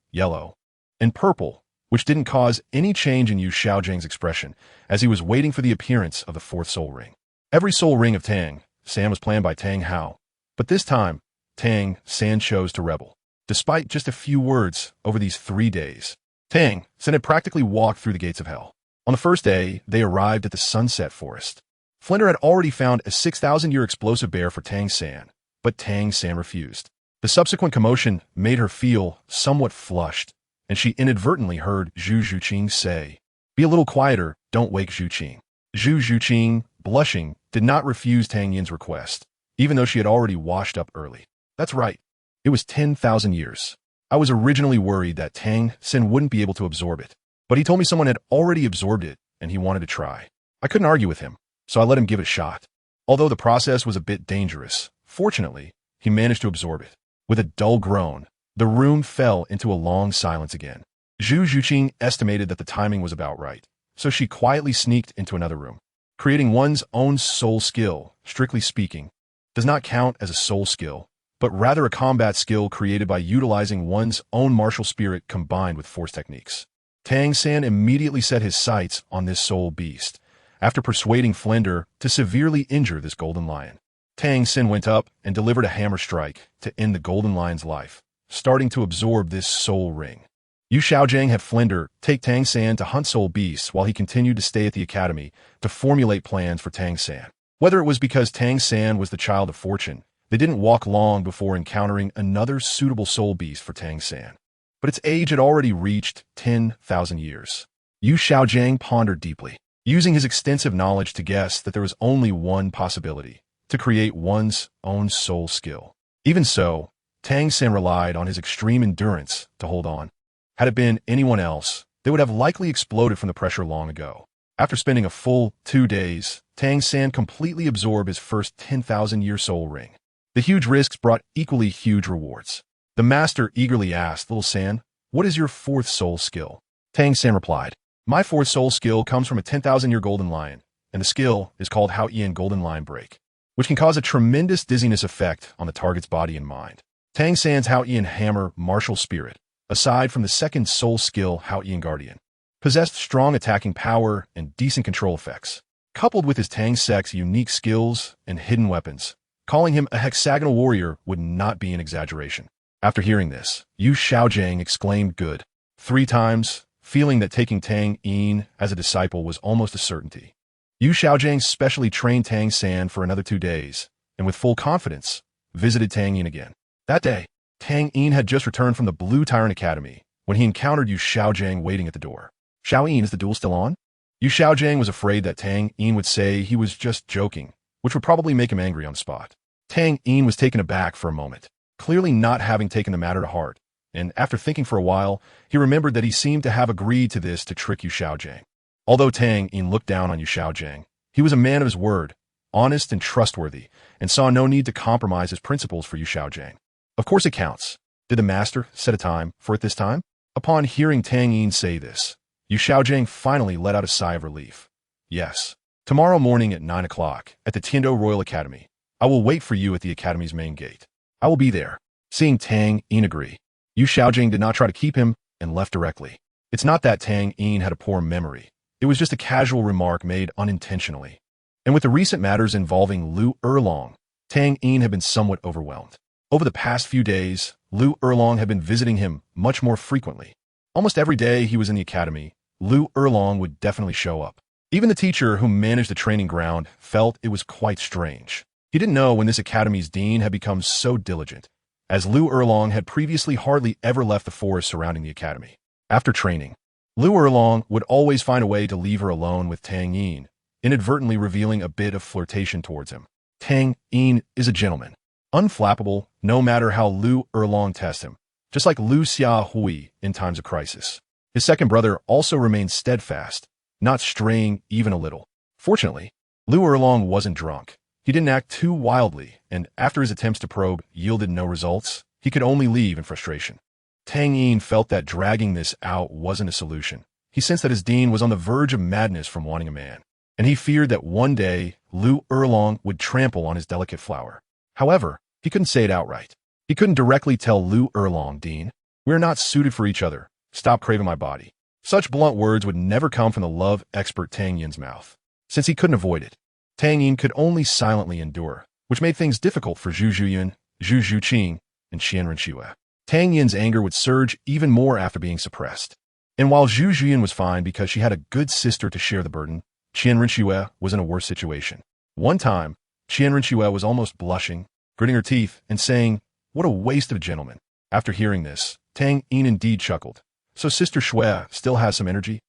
and purple, which didn't cause any change in Yu Xiaojiang's expression as he was waiting for the appearance of the 4th soul ring. Every soul ring of Tang San was planned by Tang Hao, but this time, Tang San chose to rebel. Despite just a few words over these 3 days, Tang San had practically walked through the gates of hell. On the first day, they arrived at the Sunset Forest. Flinder had already found a 6,000-year explosive bear for Tang San, but Tang San refused. The subsequent commotion made her feel somewhat flushed, and she inadvertently heard Zhu Zhuqing say, "Be a little quieter, don't wake Zhuqing." Zhu Zhuqing, blushing, did not refuse Tang Yin's request, even though she had already washed up early. That's right. It was 10,000 years. I was originally worried that Tang San wouldn't be able to absorb it, but he told me someone had already absorbed it, and he wanted to try. I couldn't argue with him, so I let him give it a shot. Although the process was a bit dangerous, fortunately, he managed to absorb it. With a dull groan, the room fell into a long silence again. Zhu Zhuqing estimated that the timing was about right, so she quietly sneaked into another room. Creating one's own soul skill, strictly speaking, does not count as a soul skill, but rather a combat skill created by utilizing one's own martial spirit combined with force techniques. Tang San immediately set his sights on this soul beast, after persuading Flender to severely injure this golden lion. Tang San went up and delivered a hammer strike to end the golden lion's life, starting to absorb this soul ring. Yu Xiaojing had Flender take Tang San to hunt soul beasts while he continued to stay at the academy to formulate plans for Tang San. Whether it was because Tang San was the child of fortune, they didn't walk long before encountering another suitable soul beast for Tang San. But its age had already reached 10,000 years. Yu Xiaojing pondered deeply, using his extensive knowledge to guess that there was only one possibility: to create one's own soul skill. Even so, Tang San relied on his extreme endurance to hold on. Had it been anyone else, they would have likely exploded from the pressure long ago. After spending a full 2 days, Tang San completely absorbed his first 10,000-year soul ring. The huge risks brought equally huge rewards. The master eagerly asked, "Little San, what is your fourth soul skill?" Tang San replied, "My fourth soul skill comes from a 10,000-year golden lion, and the skill is called Hao Ian Golden Lion Break, which can cause a tremendous dizziness effect on the target's body and mind." Tang San's Hao Ian Hammer Martial Spirit, aside from the second soul skill Hao Ian Guardian, possessed strong attacking power and decent control effects. Coupled with his Tang Sec's unique skills and hidden weapons, calling him a hexagonal warrior would not be an exaggeration. After hearing this, Yu Xiaojing exclaimed "good" 3 times, feeling that taking Tang Yin as a disciple was almost a certainty. Yu Xiaojing specially trained Tang San for another 2 days, and with full confidence, visited Tang Yin again. That day, Tang Yin had just returned from the Blue Tyrant Academy when he encountered Yu Xiaojing waiting at the door. "Xiao Yin, is the duel still on?" Yu Xiaojing was afraid that Tang Yin would say he was just joking, which would probably make him angry on the spot. Tang Yin was taken aback for a moment, clearly not having taken the matter to heart, and after thinking for a while, he remembered that he seemed to have agreed to this to trick Yu Xiaojing. Although Tang Yin looked down on Yu Xiaojing, he was a man of his word, honest and trustworthy, and saw no need to compromise his principles for Yu Xiaojing. Of course it counts. Did the master set a time for it this time? Upon hearing Tang Yin say this, Yu Xiaojing finally let out a sigh of relief. "Yes. Tomorrow morning at 9 o'clock, at the Tiando Royal Academy. I will wait for you at the academy's main gate. I will be there." Seeing Tang Yin agree, Yu Xiaojing did not try to keep him and left directly. It's not that Tang Yin had a poor memory. It was just a casual remark made unintentionally. And with the recent matters involving Lu Erlong, Tang Yin had been somewhat overwhelmed. Over the past few days, Lu Erlong had been visiting him much more frequently. Almost every day he was in the academy, Lu Erlong would definitely show up. Even the teacher who managed the training ground felt it was quite strange. He didn't know when this academy's dean had become so diligent, as Lu Erlong had previously hardly ever left the forest surrounding the academy. After training, Lu Erlong would always find a way to leave her alone with Tang Yin, inadvertently revealing a bit of flirtation towards him. Tang Yin is a gentleman, unflappable no matter how Lu Erlong tests him, just like Lu Xiahui in times of crisis. His second brother also remained steadfast, not straying even a little. Fortunately, Lu Erlong wasn't drunk. He didn't act too wildly, and after his attempts to probe yielded no results, he could only leave in frustration. Tang Yin felt that dragging this out wasn't a solution. He sensed that his dean was on the verge of madness from wanting a man, and he feared that one day Lu Erlong would trample on his delicate flower. However, he couldn't say it outright. He couldn't directly tell Lu Erlong, "Dean, we're not suited for each other. Stop craving my body." Such blunt words would never come from the love expert Tang Yin's mouth. Since he couldn't avoid it, Tang Yin could only silently endure, which made things difficult for Zhu Zhuyan, Zhu Zhuqing, and Qian Renxue. Tang Yin's anger would surge even more after being suppressed. And while Zhu Zhuyan was fine because she had a good sister to share the burden, Qian Renxue was in a worse situation. One time, Qian Renxue was almost blushing, gritting her teeth, and saying, "What a waste of a gentleman." After hearing this, Tang Yin indeed chuckled. So Sister Shui still has some energy?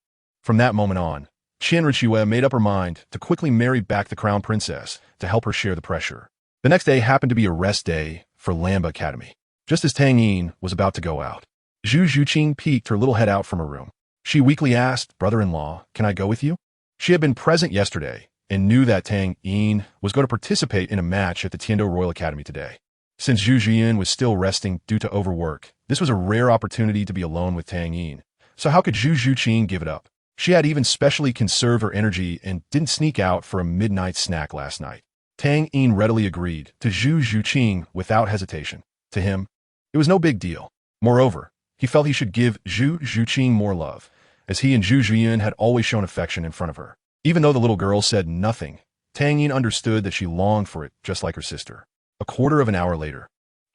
From that moment on, Qian Renxue made up her mind to quickly marry back the crown princess to help her share the pressure. The next day happened to be a rest day for Lamba Academy. Just as Tang Yin was about to go out, Zhu Zhuqing peeked her little head out from her room. She weakly asked, "Brother-in-law, can I go with you?" She had been present yesterday and knew that Tang Yin was going to participate in a match at the Tiando Royal Academy today. Since Zhu Zhuyan was still resting due to overwork, this was a rare opportunity to be alone with Tang Yin. So how could Zhu Zhuqing give it up? She had even specially conserved her energy and didn't sneak out for a midnight snack last night. Tang Yin readily agreed to Zhu Zhuqing without hesitation. To him, it was no big deal. Moreover, he felt he should give Zhu Zhuqing more love, as he and Zhu Zhuyin had always shown affection in front of her. Even though the little girl said nothing, Tang Yin understood that she longed for it just like her sister. A quarter of an hour later,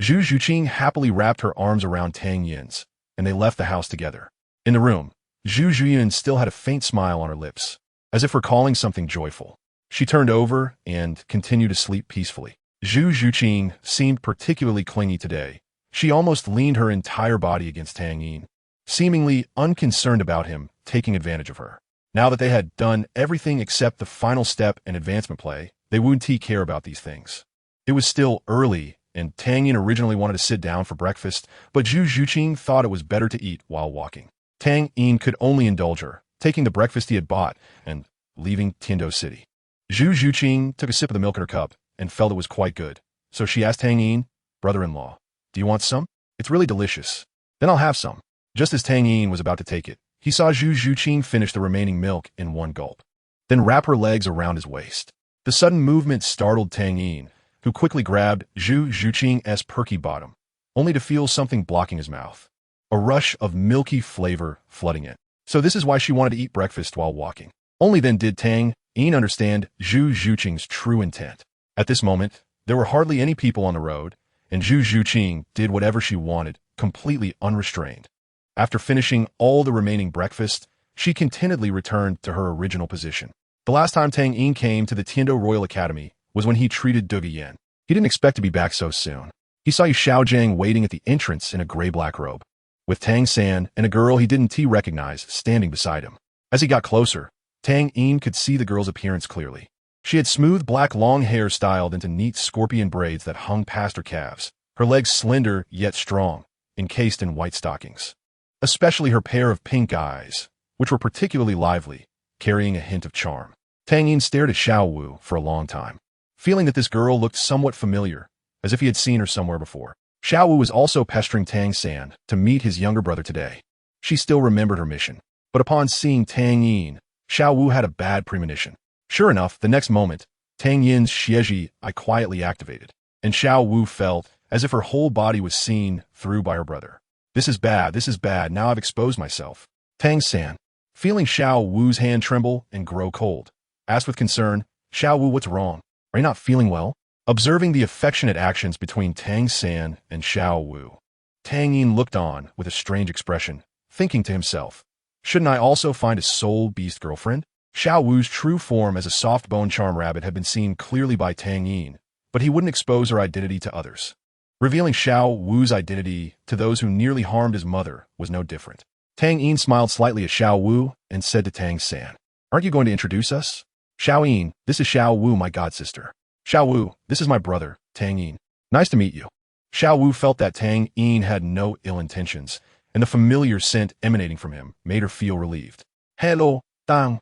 Zhu Zhuqing happily wrapped her arms around Tang Yin's, and they left the house together. In the room, Zhu Zhuyin still had a faint smile on her lips, as if recalling something joyful. She turned over and continued to sleep peacefully. Zhu Zhuqing seemed particularly clingy today. She almost leaned her entire body against Tang Yin, seemingly unconcerned about him taking advantage of her. Now that they had done everything except the final step in advancement play, they wouldn't care about these things. It was still early, and Tang Yin originally wanted to sit down for breakfast, but Zhu Zhuqing thought it was better to eat while walking. Tang Yin could only indulge her, taking the breakfast he had bought and leaving Tiando City. Zhu Zhuqing took a sip of the milk in her cup and felt it was quite good, so she asked Tang Yin, "Brother-in-law, do you want some? It's really delicious." "Then I'll have some." Just as Tang Yin was about to take it, he saw Zhu Zhuqing finish the remaining milk in one gulp, then wrap her legs around his waist. The sudden movement startled Tang Yin, who quickly grabbed Zhu Zhuqing's perky bottom, only to feel something blocking his mouth. A rush of milky flavor flooding it. So this is why she wanted to eat breakfast while walking. Only then did Tang Yin understand Zhu Zhuqing's true intent. At this moment, there were hardly any people on the road, and Zhu Zhuqing did whatever she wanted, completely unrestrained. After finishing all the remaining breakfast, she contentedly returned to her original position. The last time Tang Yin came to the Tiando Royal Academy was when he treated Duga Yin. He didn't expect to be back so soon. He saw Yu Xiaojiang waiting at the entrance in a gray-black robe, with Tang San and a girl he didn't recognize standing beside him. As he got closer, Tang Yin could see the girl's appearance clearly. She had smooth black long hair styled into neat scorpion braids that hung past her calves, her legs slender yet strong, encased in white stockings. Especially her pair of pink eyes, which were particularly lively, carrying a hint of charm. Tang Yin stared at Xiao Wu for a long time, feeling that this girl looked somewhat familiar, as if he had seen her somewhere before. Xiao Wu was also pestering Tang San to meet his younger brother today. She still remembered her mission, but upon seeing Tang Yin, Xiao Wu had a bad premonition. Sure enough, the next moment, Tang Yin's Xieji eye quietly activated, and Xiao Wu felt as if her whole body was seen through by her brother. This is bad, now I've exposed myself. Tang San, feeling Xiao Wu's hand tremble and grow cold, asked with concern, "Xiao Wu, what's wrong? Are you not feeling well?" Observing the affectionate actions between Tang San and Xiao Wu, Tang Yin looked on with a strange expression, thinking to himself, "Shouldn't I also find a soul beast girlfriend?" Xiao Wu's true form as a soft bone charm rabbit had been seen clearly by Tang Yin, but he wouldn't expose her identity to others. Revealing Xiao Wu's identity to those who nearly harmed his mother was no different. Tang Yin smiled slightly at Xiao Wu and said to Tang San, "Aren't you going to introduce us?" "Xiao Yin, this is Xiao Wu, my god-sister." "Xiao Wu, this is my brother, Tang Yin. Nice to meet you." Xiao Wu felt that Tang Yin had no ill intentions, and the familiar scent emanating from him made her feel relieved. "Hello, Tang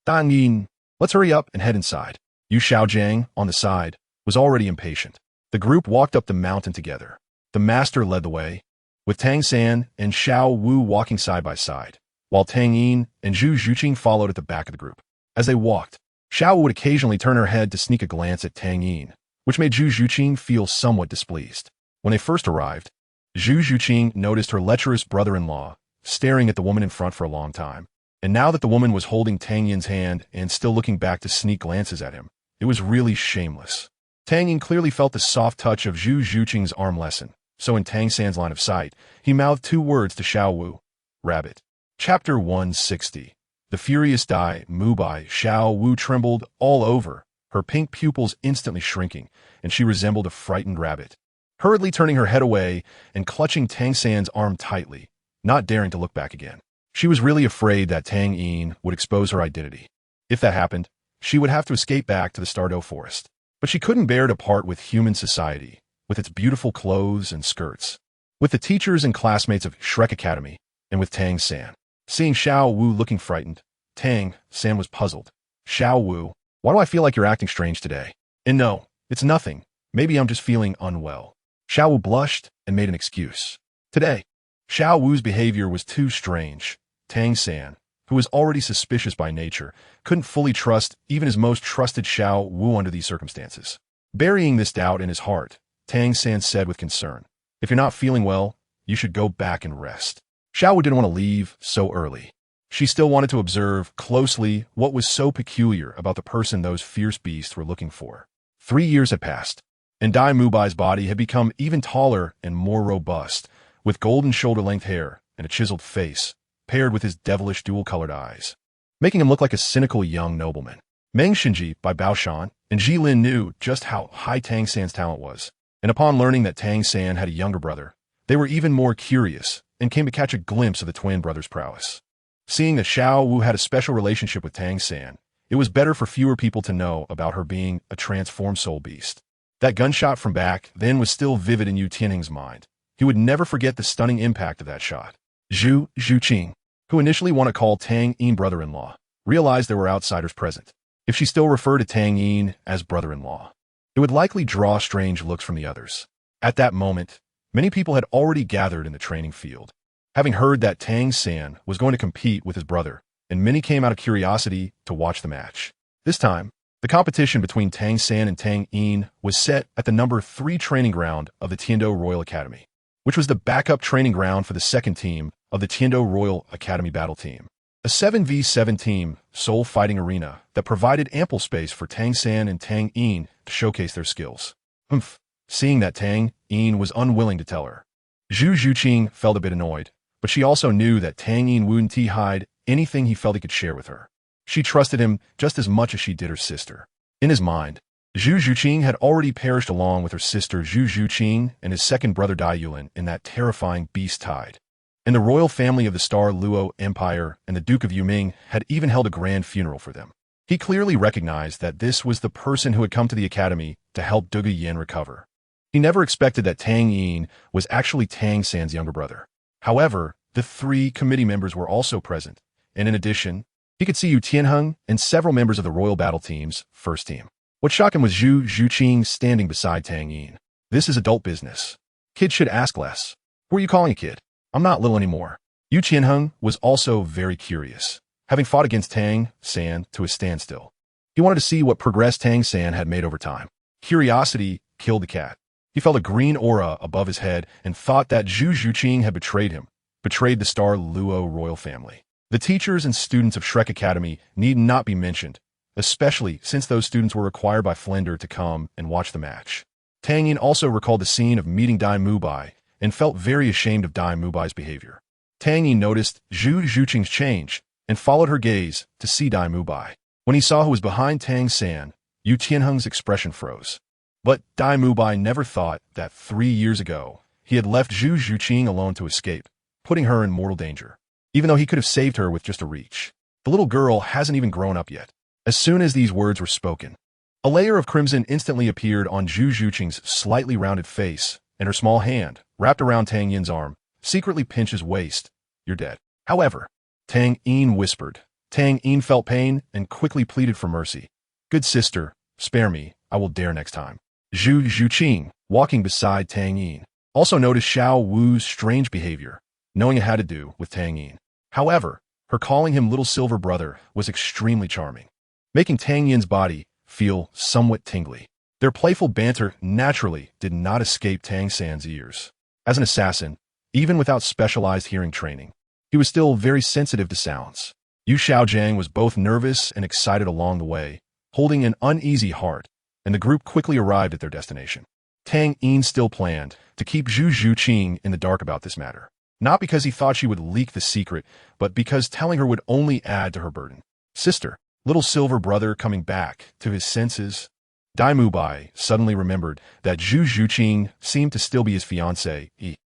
Yin. Let's hurry up and head inside." Yu Xiaojiang, on the side, was already impatient. The group walked up the mountain together. The master led the way, with Tang San and Xiao Wu walking side by side, while Tang Yin and Zhu Zhuqing followed at the back of the group. As they walked, Xiao Wu would occasionally turn her head to sneak a glance at Tang Yin, which made Zhu Zhuqing feel somewhat displeased. When they first arrived, Zhu Zhuqing noticed her lecherous brother-in-law staring at the woman in front for a long time, and now that the woman was holding Tang Yin's hand and still looking back to sneak glances at him, it was really shameless. Tang Yin clearly felt the soft touch of Zhu Zhuqing's arm lessen, so in Tang San's line of sight, he mouthed two words to Xiao Wu, "Rabbit." Chapter 160. The furious Dai Mu Bai. Xiao Wu trembled all over, her pink pupils instantly shrinking, and she resembled a frightened rabbit. Hurriedly turning her head away and clutching Tang San's arm tightly, not daring to look back again. She was really afraid that Tang Yin would expose her identity. If that happened, she would have to escape back to the Stardew Forest. But she couldn't bear to part with human society, with its beautiful clothes and skirts, with the teachers and classmates of Shrek Academy, and with Tang San. Seeing Xiao Wu looking frightened, Tang San was puzzled. "Xiao Wu, why do I feel like you're acting strange today?" "And no, it's nothing. Maybe I'm just feeling unwell." Xiao Wu blushed and made an excuse. Today, Xiao Wu's behavior was too strange. Tang San, who was already suspicious by nature, couldn't fully trust even his most trusted Xiao Wu under these circumstances. Burying this doubt in his heart, Tang San said with concern, "If you're not feeling well, you should go back and rest." Xiao Wu didn't want to leave so early. She still wanted to observe closely what was so peculiar about the person those fierce beasts were looking for. 3 years had passed, and Dai Mubai's body had become even taller and more robust, with golden shoulder-length hair and a chiseled face, paired with his devilish dual-colored eyes, making him look like a cynical young nobleman. Meng Xinji by Bao Shan and Ji Lin knew just how high Tang San's talent was, and upon learning that Tang San had a younger brother, they were even more curious and came to catch a glimpse of the twin brothers' prowess. Seeing that Xiao Wu had a special relationship with Tang San, it was better for fewer people to know about her being a transformed soul beast. That gunshot from back then was still vivid in Yu Tianheng's mind. He would never forget the stunning impact of that shot. Zhu Zhuqing, who initially wanted to call Tang Yin brother-in-law, realized there were outsiders present. If she still referred to Tang Yin as brother-in-law, it would likely draw strange looks from the others. At that moment, many people had already gathered in the training field, having heard that Tang San was going to compete with his brother, and many came out of curiosity to watch the match. This time, the competition between Tang San and Tang Yin was set at the number 3 training ground of the Tiando Royal Academy, which was the backup training ground for the second team of the Tiando Royal Academy battle team. A 7v7 team soul fighting arena that provided ample space for Tang San and Tang Yin to showcase their skills. Seeing that Tang Yin was unwilling to tell her, Zhu Zhuqing felt a bit annoyed, but she also knew that Tang Yin wouldn't hide anything he felt he could share with her. She trusted him just as much as she did her sister. In his mind, Zhu Zhuqing had already perished along with her sister Zhu Zhuqing and his second brother Dai Yulin in that terrifying beast tide. And the royal family of the Star Luo Empire and the Duke of Yuming had even held a grand funeral for them. He clearly recognized that this was the person who had come to the academy to help Duga Yin recover. He never expected that Tang Yin was actually Tang San's younger brother. However, the 3 committee members were also present, and in addition, he could see Yu Tianheng and several members of the royal battle team's first team. What shocked him was Zhu Zhuqing standing beside Tang Yin. This is adult business. Kids should ask less. Who are you calling a kid? I'm not little anymore. Yu Tianheng was also very curious, having fought against Tang San to a standstill. He wanted to see what progress Tang San had made over time. Curiosity killed the cat. He felt a green aura above his head and thought that Zhu Zhuqing had betrayed him, betrayed the Star Luo royal family. The teachers and students of Shrek Academy need not be mentioned, especially since those students were required by Flender to come and watch the match. Tang Yin also recalled the scene of meeting Dai Mubai and felt very ashamed of Dai Mubai's behavior. Tang Yin noticed Zhu Zhuqing's change and followed her gaze to see Dai Mubai. When he saw who was behind Tang San, Yu Tianheng's expression froze. But Dai Mubai never thought that 3 years ago he had left Zhu Zhuqing alone to escape, putting her in mortal danger, even though he could have saved her with just a reach. The little girl hasn't even grown up yet. As soon as these words were spoken, a layer of crimson instantly appeared on Zhu Zhuqing's slightly rounded face, and her small hand, wrapped around Tang Yin's arm, secretly pinched his waist. You're dead. However, Tang Yin whispered. Tang Yin felt pain and quickly pleaded for mercy. Good sister, spare me, I will dare next time. Zhu Zhuqing, walking beside Tang Yin, also noticed Xiao Wu's strange behavior, knowing it had to do with Tang Yin. However, her calling him little silver brother was extremely charming, making Tang Yin's body feel somewhat tingly. Their playful banter naturally did not escape Tang San's ears. As an assassin, even without specialized hearing training, he was still very sensitive to sounds. Yu Xiaojiang was both nervous and excited along the way, holding an uneasy heart, and the group quickly arrived at their destination. Tang Yin still planned to keep Zhu Zhuqing in the dark about this matter, not because he thought she would leak the secret, but because telling her would only add to her burden. Sister, little silver brother coming back to his senses. Dai Mubai suddenly remembered that Zhu Zhuqing seemed to still be his fiancé.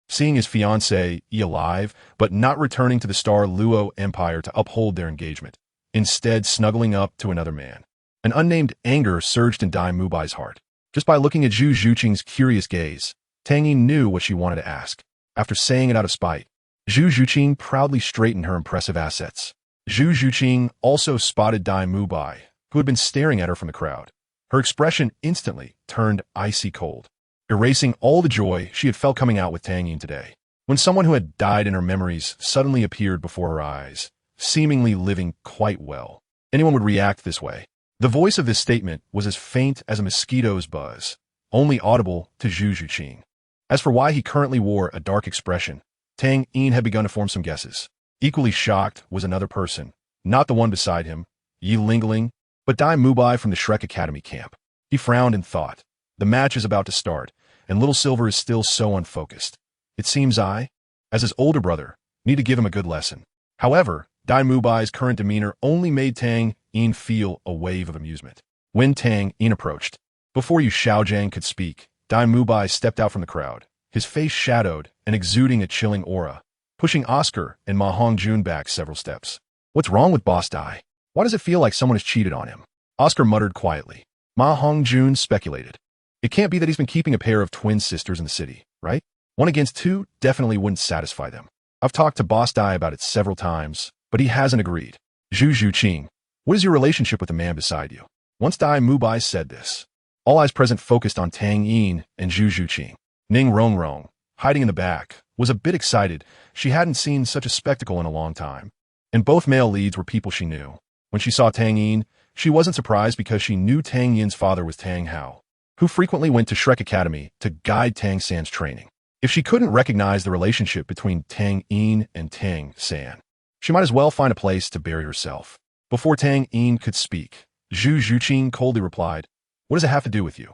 Seeing his fiancé alive, but not returning to the Star Luo Empire to uphold their engagement, instead snuggling up to another man. An unnamed anger surged in Dai Mubai's heart. Just by looking at Zhu Zhuqing's curious gaze, Tang Yin knew what she wanted to ask. After saying it out of spite, Zhu Zhuqing proudly straightened her impressive assets. Zhu Zhuqing also spotted Dai Mubai, who had been staring at her from the crowd. Her expression instantly turned icy cold, erasing all the joy she had felt coming out with Tang Yin today. When someone who had died in her memories suddenly appeared before her eyes, seemingly living quite well, anyone would react this way. The voice of this statement was as faint as a mosquito's buzz, only audible to Zhu Zhuqing. As for why he currently wore a dark expression, Tang Yin had begun to form some guesses. Equally shocked was another person, not the one beside him, Yi Lingling, but Dai Mubai from the Shrek Academy camp. He frowned and thought, the match is about to start, and Little Silver is still so unfocused. It seems I, as his older brother, need to give him a good lesson. However, Dai Mubai's current demeanor only made Tang Yin feel a wave of amusement. When Tang Yin approached, before Yu Xiaojiang could speak, Dai Mubai stepped out from the crowd, his face shadowed and exuding a chilling aura, pushing Oscar and Ma Hongjun back several steps. What's wrong with Boss Dai? Why does it feel like someone has cheated on him? Oscar muttered quietly. Ma Hongjun speculated. It can't be that he's been keeping a pair of twin sisters in the city, right? 1 against 2 definitely wouldn't satisfy them. I've talked to Boss Dai about it several times, but he hasn't agreed. Zhu Zhuqing, what is your relationship with the man beside you? Once Dai Mubai said this, all eyes present focused on Tang Yin and Zhu Zhuqing. Ning Rongrong, hiding in the back, was a bit excited. She hadn't seen such a spectacle in a long time. And both male leads were people she knew. When she saw Tang Yin, she wasn't surprised because she knew Tang Yin's father was Tang Hao, who frequently went to Shrek Academy to guide Tang San's training. If she couldn't recognize the relationship between Tang Yin and Tang San, she might as well find a place to bury herself. Before Tang Yin could speak, Zhu Zhuqing coldly replied, what does it have to do with you?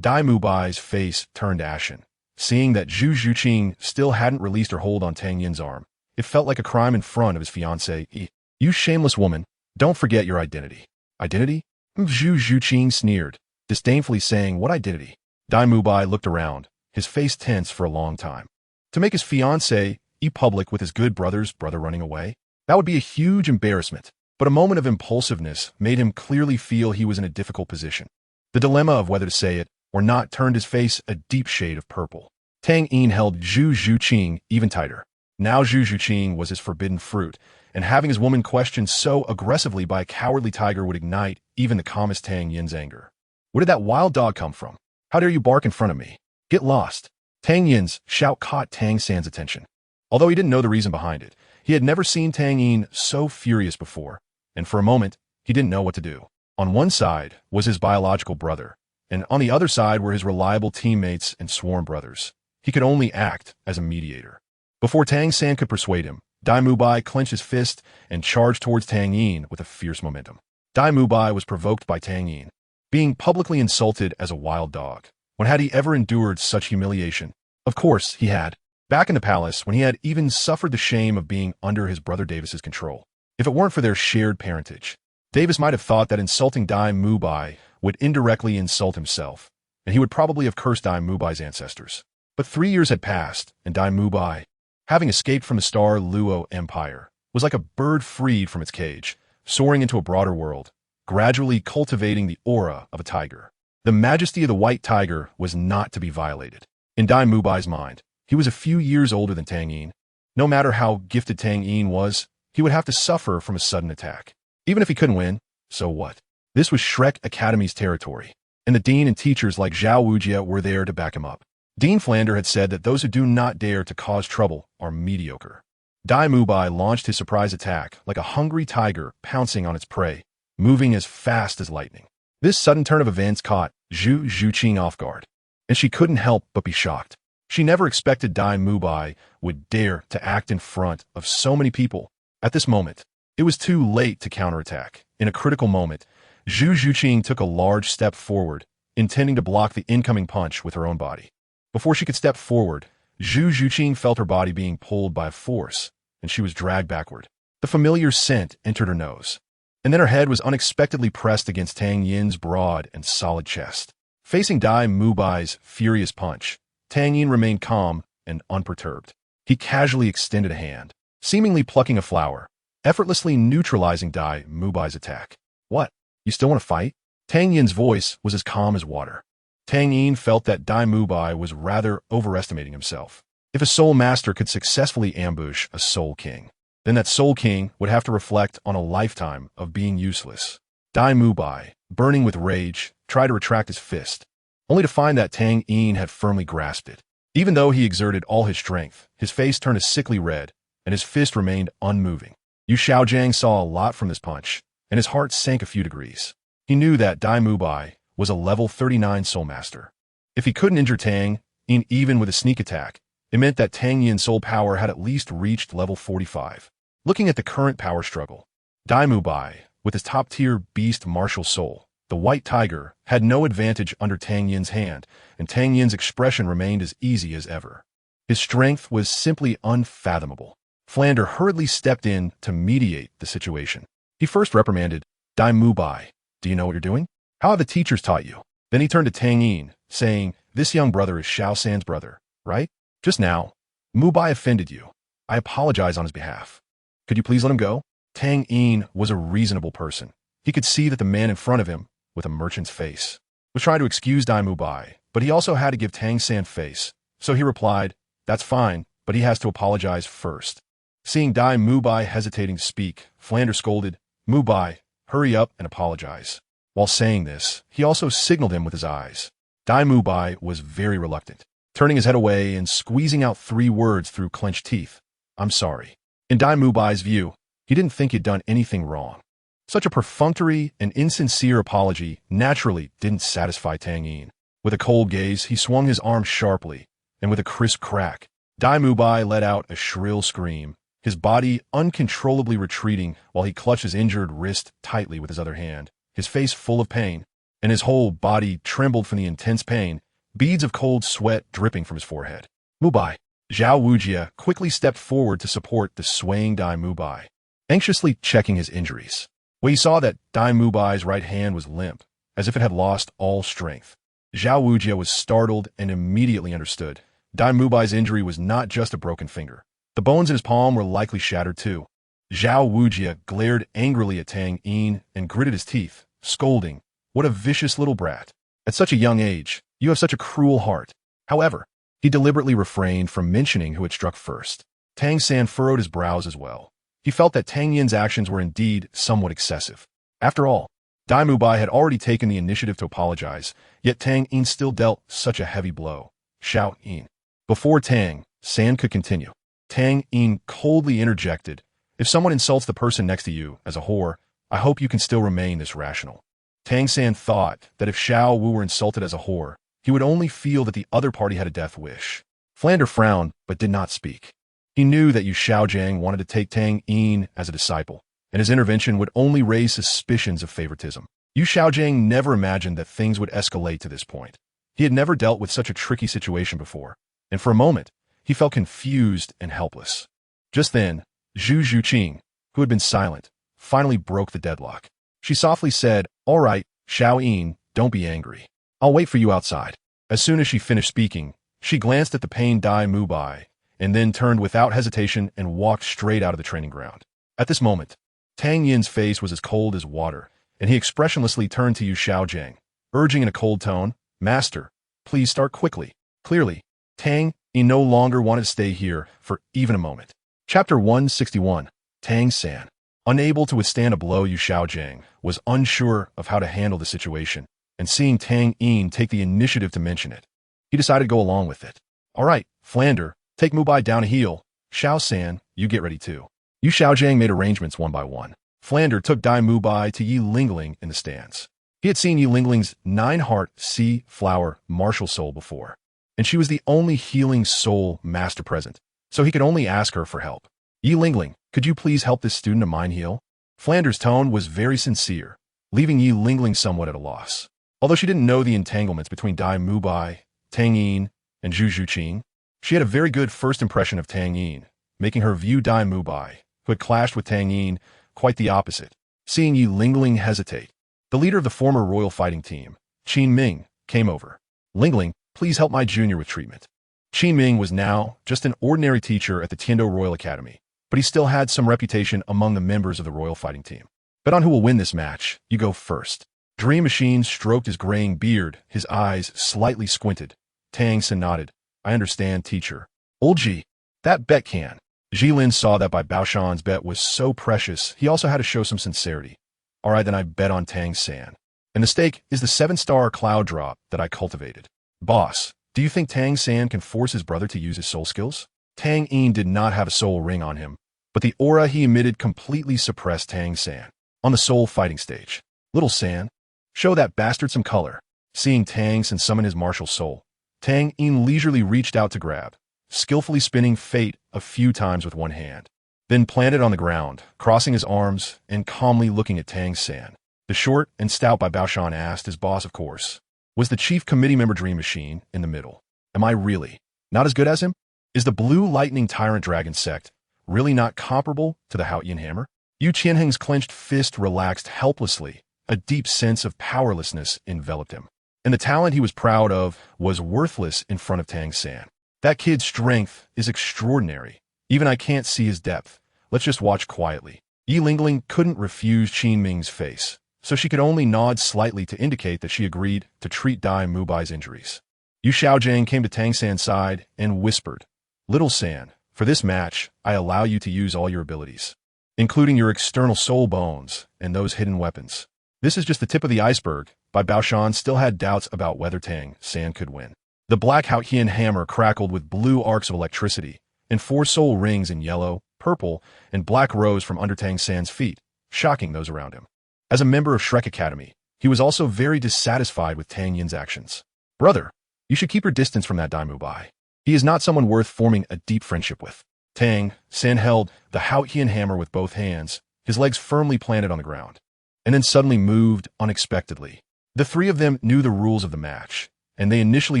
Dai Mubai's face turned ashen. Seeing that Zhu Zhuqing still hadn't released her hold on Tang Yin's arm, it felt like a crime in front of his fiancée. You shameless woman, don't forget your identity. Identity? Zhu Zhuqing sneered, disdainfully saying, what identity? Dai Mubai looked around, his face tense for a long time. To make his fiancé public with his good brother's brother running away? That would be a huge embarrassment, but a moment of impulsiveness made him clearly feel he was in a difficult position. The dilemma of whether to say it or not turned his face a deep shade of purple. Tang Yin held Zhu Zhuqing even tighter. Now Zhu Zhuqing was his forbidden fruit, and having his woman questioned so aggressively by a cowardly tiger would ignite even the calmest Tang Yin's anger. Where did that wild dog come from? How dare you bark in front of me? Get lost. Tang Yin's shout caught Tang San's attention. Although he didn't know the reason behind it, he had never seen Tang Yin so furious before, and for a moment, he didn't know what to do. On one side was his biological brother, and on the other side were his reliable teammates and sworn brothers. He could only act as a mediator. Before Tang San could persuade him, Dai Mubai clenched his fist and charged towards Tang Yin with a fierce momentum. Dai Mubai was provoked by Tang Yin, being publicly insulted as a wild dog. When had he ever endured such humiliation? Of course, he had. Back in the palace, when he had even suffered the shame of being under his brother Davis's control. If it weren't for their shared parentage, Davis might have thought that insulting Dai Mubai would indirectly insult himself, and he would probably have cursed Dai Mubai's ancestors. But 3 years had passed, and Dai Mubai, having escaped from the Star Luo Empire, was like a bird freed from its cage, soaring into a broader world, gradually cultivating the aura of a tiger. The majesty of the white tiger was not to be violated. In Dai Mubai's mind, he was a few years older than Tang Yin. No matter how gifted Tang Yin was, he would have to suffer from a sudden attack. Even if he couldn't win, so what? This was Shrek Academy's territory, and the dean and teachers like Zhao Wujia were there to back him up. Dean Flander had said that those who do not dare to cause trouble are mediocre. Dai Mubai launched his surprise attack like a hungry tiger pouncing on its prey, moving as fast as lightning. This sudden turn of events caught Zhu Zhuqing off guard, and she couldn't help but be shocked. She never expected Dai Mubai would dare to act in front of so many people. At this moment, it was too late to counterattack. In a critical moment, Zhu Zhuqing took a large step forward, intending to block the incoming punch with her own body. Before she could step forward, Zhu Zhuqing felt her body being pulled by a force, and she was dragged backward. The familiar scent entered her nose, and then her head was unexpectedly pressed against Tang Yin's broad and solid chest. Facing Dai Mubai's furious punch, Tang Yin remained calm and unperturbed. He casually extended a hand, seemingly plucking a flower, effortlessly neutralizing Dai Mubai's attack. What? You still want to fight? Tang Yin's voice was as calm as water. Tang Yin felt that Dai Mubai was rather overestimating himself. If a soul master could successfully ambush a soul king, then that soul king would have to reflect on a lifetime of being useless. Dai Mubai, burning with rage, tried to retract his fist, only to find that Tang Yin had firmly grasped it. Even though he exerted all his strength, his face turned a sickly red, and his fist remained unmoving. Yu Xiaojiang saw a lot from this punch, and his heart sank a few degrees. He knew that Dai Mubai was a level 39 soul master. If he couldn't injure Tang Yin even with a sneak attack, it meant that Tang Yin's soul power had at least reached level 45. Looking at the current power struggle, Dai Bai, with his top-tier beast martial soul, the white tiger, had no advantage under Tang Yin's hand, and Tang Yin's expression remained as easy as ever. His strength was simply unfathomable. Flander hurriedly stepped in to mediate the situation. He first reprimanded, Dai Bai, do you know what you're doing? How have the teachers taught you? Then he turned to Tang Yin, saying, this young brother is Xiao San's brother, right? Just now, Bai offended you. I apologize on his behalf. Could you please let him go? Tang Yin was a reasonable person. He could see that the man in front of him, with a merchant's face, was trying to excuse Dai Bai, but he also had to give Tang San face. So he replied, that's fine, but he has to apologize first. Seeing Dai Bai hesitating to speak, Flander scolded, Bai, hurry up and apologize. While saying this, he also signaled him with his eyes. Dai Bai was very reluctant, turning his head away and squeezing out 3 words through clenched teeth. I'm sorry. In Dai Bai's view, he didn't think he'd done anything wrong. Such a perfunctory and insincere apology naturally didn't satisfy Tang Yin. With a cold gaze, he swung his arm sharply, and with a crisp crack, Dai Bai let out a shrill scream, his body uncontrollably retreating while he clutched his injured wrist tightly with his other hand, his face full of pain, and his whole body trembled from the intense pain, beads of cold sweat dripping from his forehead. Bai. Zhao Wujia quickly stepped forward to support the swaying Dai Bai, anxiously checking his injuries. When he saw that Dai Bai's right hand was limp, as if it had lost all strength, Zhao Wujia was startled and immediately understood. Dai Bai's injury was not just a broken finger. The bones in his palm were likely shattered too. Zhao Wujia glared angrily at Tang Yin and gritted his teeth, scolding, what a vicious little brat. At such a young age, you have such a cruel heart. However, he deliberately refrained from mentioning who had struck first. Tang San furrowed his brows as well. He felt that Tang Yin's actions were indeed somewhat excessive. After all, Dai Bai had already taken the initiative to apologize, yet Tang Yin still dealt such a heavy blow. Xiao Yin. Before Tang San could continue, Tang Yin coldly interjected, if someone insults the person next to you as a whore, I hope you can still remain this rational. Tang San thought that if Xiao Wu were insulted as a whore, he would only feel that the other party had a death wish. Flander frowned, but did not speak. He knew that Yu Xiaojiang wanted to take Tang Yin as a disciple, and his intervention would only raise suspicions of favoritism. Yu Xiaojiang never imagined that things would escalate to this point. He had never dealt with such a tricky situation before, and for a moment, he felt confused and helpless. Just then, Zhu Zhuqing, who had been silent, finally broke the deadlock. She softly said, all right, Xiao Yin, don't be angry. I'll wait for you outside. As soon as she finished speaking, she glanced at the pained Dai Bai, and then turned without hesitation and walked straight out of the training ground. At this moment, Tang Yin's face was as cold as water, and he expressionlessly turned to Yu Xiaojiang, urging in a cold tone, Master, please start quickly. Clearly, Tang Yin no longer wanted to stay here for even a moment. Chapter 161, Tang San. Unable to withstand a blow, Yu Xiaojiang was unsure of how to handle the situation, and seeing Tang Yin take the initiative to mention it, he decided to go along with it. All right, Flander, take Bai down a heel. Xiao San, you get ready too. Yu Xiaojiang made arrangements one by one. Flander took Dai Bai to Yi Lingling in the stands. He had seen Yi Lingling's 9-heart sea flower martial soul before, and she was the only healing soul master present, so he could only ask her for help. Yi Lingling, could you please help this student of mine heal? Flander's tone was very sincere, leaving Yi Lingling somewhat at a loss. Although she didn't know the entanglements between Dai Bai, Tang Yin, and Zhu Zhuqing, she had a very good first impression of Tang Yin, making her view Dai Bai, who had clashed with Tang Yin, quite the opposite. Seeing Yi Lingling hesitate, the leader of the former royal fighting team, Qin Ming, came over. Lingling, please help my junior with treatment. Qin Ming was now just an ordinary teacher at the Tiando Royal Academy, but he still had some reputation among the members of the royal fighting team. Bet on who will win this match. You go first. Dream Machine stroked his graying beard, his eyes slightly squinted. Tang San nodded. I understand, teacher. Old Ji, that bet can. Jilin saw that by Baoshan's bet was so precious, he also had to show some sincerity. All right, then I bet on Tang San. And the stake is the 7-star cloud drop that I cultivated. Boss, do you think Tang San can force his brother to use his soul skills? Tang Yin did not have a soul ring on him, but the aura he emitted completely suppressed Tang San. On the soul fighting stage, little San, show that bastard some color. Seeing Tang San summon his martial soul, Tang Yin leisurely reached out to grab, skillfully spinning fate a few times with one hand. then planted on the ground, crossing his arms and calmly looking at Tang San. The short and stout Bai Baoshan asked his boss, of course. Was the chief committee member Dream Machine in the middle? Am I really not as good as him? Is the Blue Lightning Tyrant Dragon sect really not comparable to the Haotian Hammer? Yu Qianheng's clenched fist relaxed helplessly. A deep sense of powerlessness enveloped him. And the talent he was proud of was worthless in front of Tang San. That kid's strength is extraordinary. Even I can't see his depth. Let's just watch quietly. Yi Lingling couldn't refuse Qin Ming's face, so she could only nod slightly to indicate that she agreed to treat Dai Mubai's injuries. Yu Xiaojiang came to Tang San's side and whispered, "Little San, for this match, I allow you to use all your abilities, including your external soul bones and those hidden weapons. This is just the tip of the iceberg." Bai Baoshan still had doubts about whether Tang San could win. The black Haotian hammer crackled with blue arcs of electricity, and 4 soul rings in yellow, purple, and black rose from under Tang San's feet, shocking those around him. As a member of Shrek Academy, he was also very dissatisfied with Tang Yin's actions. "Brother, you should keep your distance from that Dai Mubai. He is not someone worth forming a deep friendship with." Tang San held the Haotian hammer with both hands, his legs firmly planted on the ground, and then suddenly moved unexpectedly. The three of them knew the rules of the match, and they initially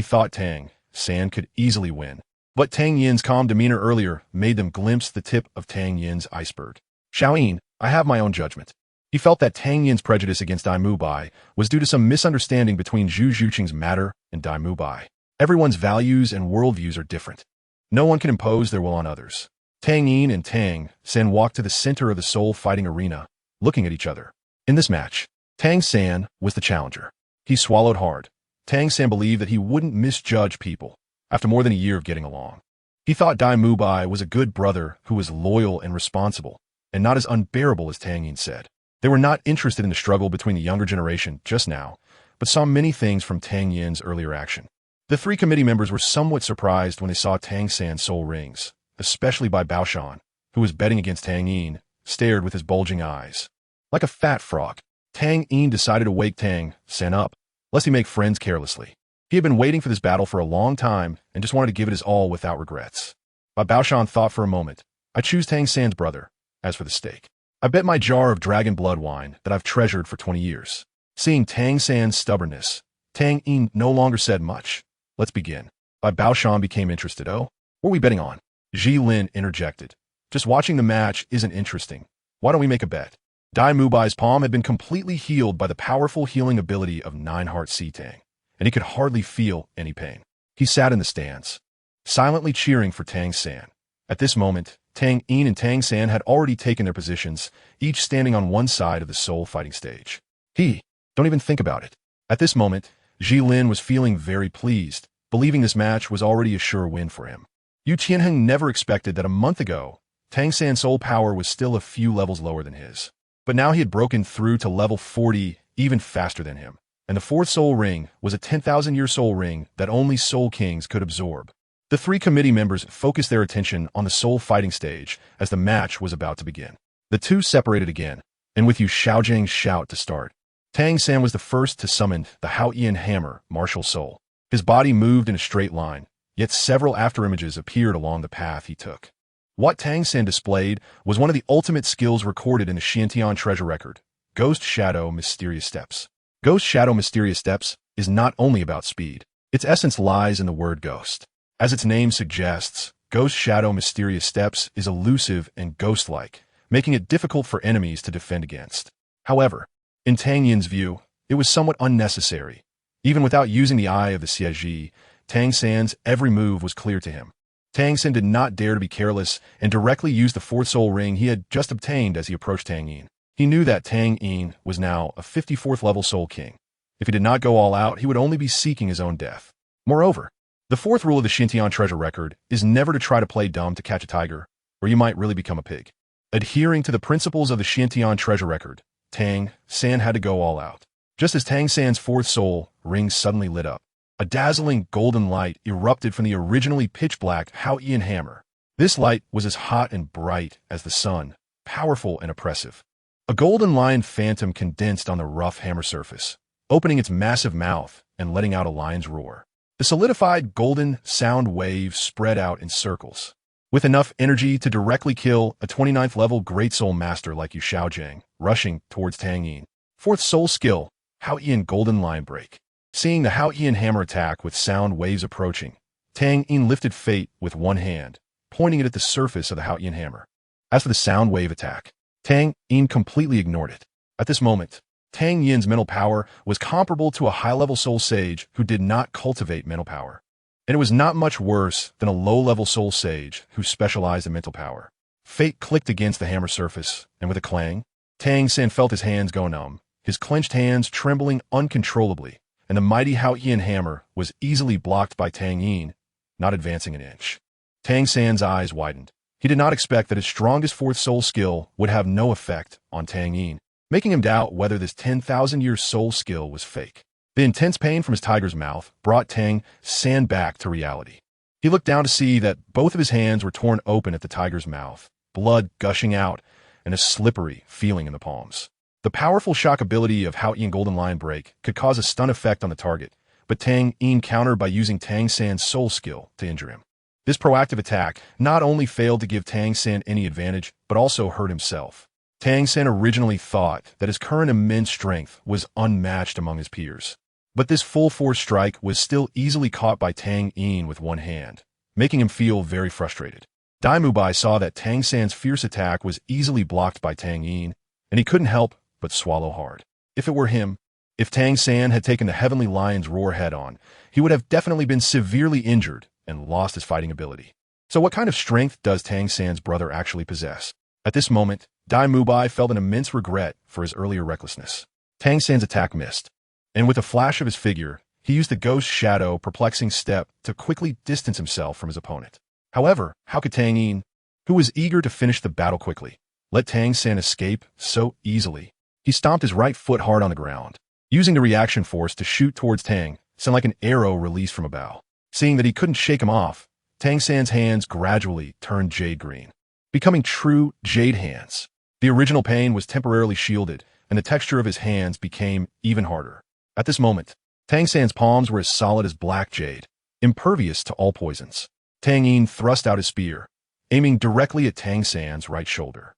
thought Tang San could easily win. But Tang Yin's calm demeanor earlier made them glimpse the tip of Tang Yin's iceberg. "Xiaoyin, I have my own judgment." He felt that Tang Yin's prejudice against Dai Mubai was due to some misunderstanding between Zhu Zhuqing's matter and Dai Mubai. Everyone's values and worldviews are different. No one can impose their will on others. Tang Yin and Tang San walked to the center of the soul fighting arena, looking at each other. In this match, Tang San was the challenger. He swallowed hard. Tang San believed that he wouldn't misjudge people after more than a year of getting along. He thought Dai Mubai was a good brother who was loyal and responsible, and not as unbearable as Tang Yin said. They were not interested in the struggle between the younger generation just now, but saw many things from Tang Yin's earlier action. The 3 committee members were somewhat surprised when they saw Tang San's soul rings, especially Bai Baoshan, who was betting against Tang Yin, stared with his bulging eyes. Like a fat frog, Tang Yin decided to wake Tang San up, lest he make friends carelessly. He had been waiting for this battle for a long time and just wanted to give it his all without regrets. Bai Baoshan thought for a moment. "I choose Tang San's brother. As for the stake, I bet my jar of dragon blood wine that I've treasured for 20 years. Seeing Tang San's stubbornness, Tang Yin no longer said much. "Let's begin." Bai Baoshan became interested. "Oh, what are we betting on?" Ji Lin interjected. "Just watching the match isn't interesting. Why don't we make a bet?" Dai Mubai's palm had been completely healed by the powerful healing ability of Nine-Heart Sea Tang, and he could hardly feel any pain. He sat in the stands, silently cheering for Tang San. At this moment, Tang Yin and Tang San had already taken their positions, each standing on one side of the soul fighting stage. Don't even think about it. At this moment, Ji Lin was feeling very pleased, believing this match was already a sure win for him. Yu Qianheng never expected that a month ago, Tang San's soul power was still a few levels lower than his. But now he had broken through to level 40 even faster than him. And the 4th soul ring was a 10,000-year soul ring that only soul kings could absorb. The 3 committee members focused their attention on the soul fighting stage as the match was about to begin. The two separated again, and with Yu Xiaojiang's shout to start. Tang San was the first to summon the Haotian Hammer, Martial Soul. His body moved in a straight line, yet several afterimages appeared along the path he took. What Tang San displayed was one of the ultimate skills recorded in the Xiantian treasure record, Ghost Shadow Mysterious Steps. Ghost Shadow Mysterious Steps is not only about speed. Its essence lies in the word ghost. As its name suggests, Ghost Shadow Mysterious Steps is elusive and ghost-like, making it difficult for enemies to defend against. However, in Tang Yin's view, it was somewhat unnecessary. Even without using the eye of the Siege, Tang San's every move was clear to him. Tang San did not dare to be careless and directly used the 4th soul ring he had just obtained as he approached Tang Yin. He knew that Tang Yin was now a 54th level soul king. If he did not go all out, he would only be seeking his own death. Moreover, the 4th rule of the Xiantian treasure record is never to try to play dumb to catch a tiger, or you might really become a pig. Adhering to the principles of the Xiantian treasure record, Tang San had to go all out. Just as Tang San's 4th soul ring suddenly lit up, a dazzling golden light erupted from the originally pitch-black Haotian hammer. This light was as hot and bright as the sun, powerful and oppressive. A golden lion phantom condensed on the rough hammer surface, opening its massive mouth and letting out a lion's roar. The solidified golden sound wave spread out in circles, with enough energy to directly kill a 29th level Great Soul Master like Yu Xiaojing, rushing towards Tang Yin. Fourth soul skill, Hao Yin Golden Line Break. Seeing the Hao Yin hammer attack with sound waves approaching, Tang Yin lifted Fate with one hand, pointing it at the surface of the Hao Yin hammer. As for the sound wave attack, Tang Yin completely ignored it. At this moment, Tang Yin's mental power was comparable to a high-level soul sage who did not cultivate mental power. And it was not much worse than a low-level soul sage who specialized in mental power. Fate clicked against the hammer surface, and with a clang, Tang San felt his hands go numb, his clenched hands trembling uncontrollably, and the mighty Hao Yin hammer was easily blocked by Tang Yin, not advancing an inch. Tang San's eyes widened. He did not expect that his strongest fourth soul skill would have no effect on Tang Yin, making him doubt whether this 10,000-year soul skill was fake. The intense pain from his tiger's mouth brought Tang San back to reality. He looked down to see that both of his hands were torn open at the tiger's mouth, blood gushing out, and a slippery feeling in the palms. The powerful shock ability of Hao Yin Golden Line Break could cause a stun effect on the target, but Tang Yin countered by using Tang San's soul skill to injure him. This proactive attack not only failed to give Tang San any advantage, but also hurt himself. Tang San originally thought that his current immense strength was unmatched among his peers. But this full-force strike was still easily caught by Tang Yin with one hand, making him feel very frustrated. Dalu Bai saw that Tang San's fierce attack was easily blocked by Tang Yin, and he couldn't help but swallow hard. If it were him, if Tang San had taken the Heavenly Lion's roar head-on, he would have definitely been severely injured and lost his fighting ability. So what kind of strength does Tang San's brother actually possess? At this moment, Dalu Bai felt an immense regret for his earlier recklessness. Tang San's attack missed, and with a flash of his figure, he used the ghost shadow perplexing step to quickly distance himself from his opponent. However, how could Tang Yin, who was eager to finish the battle quickly, let Tang San escape so easily? He stomped his right foot hard on the ground, using the reaction force to shoot towards Tang San like an arrow released from a bow. Seeing that he couldn't shake him off, Tang San's hands gradually turned jade green, becoming true jade hands. The original pain was temporarily shielded, and the texture of his hands became even harder. At this moment, Tang San's palms were as solid as black jade, impervious to all poisons. Tang Yin thrust out his spear, aiming directly at Tang San's right shoulder.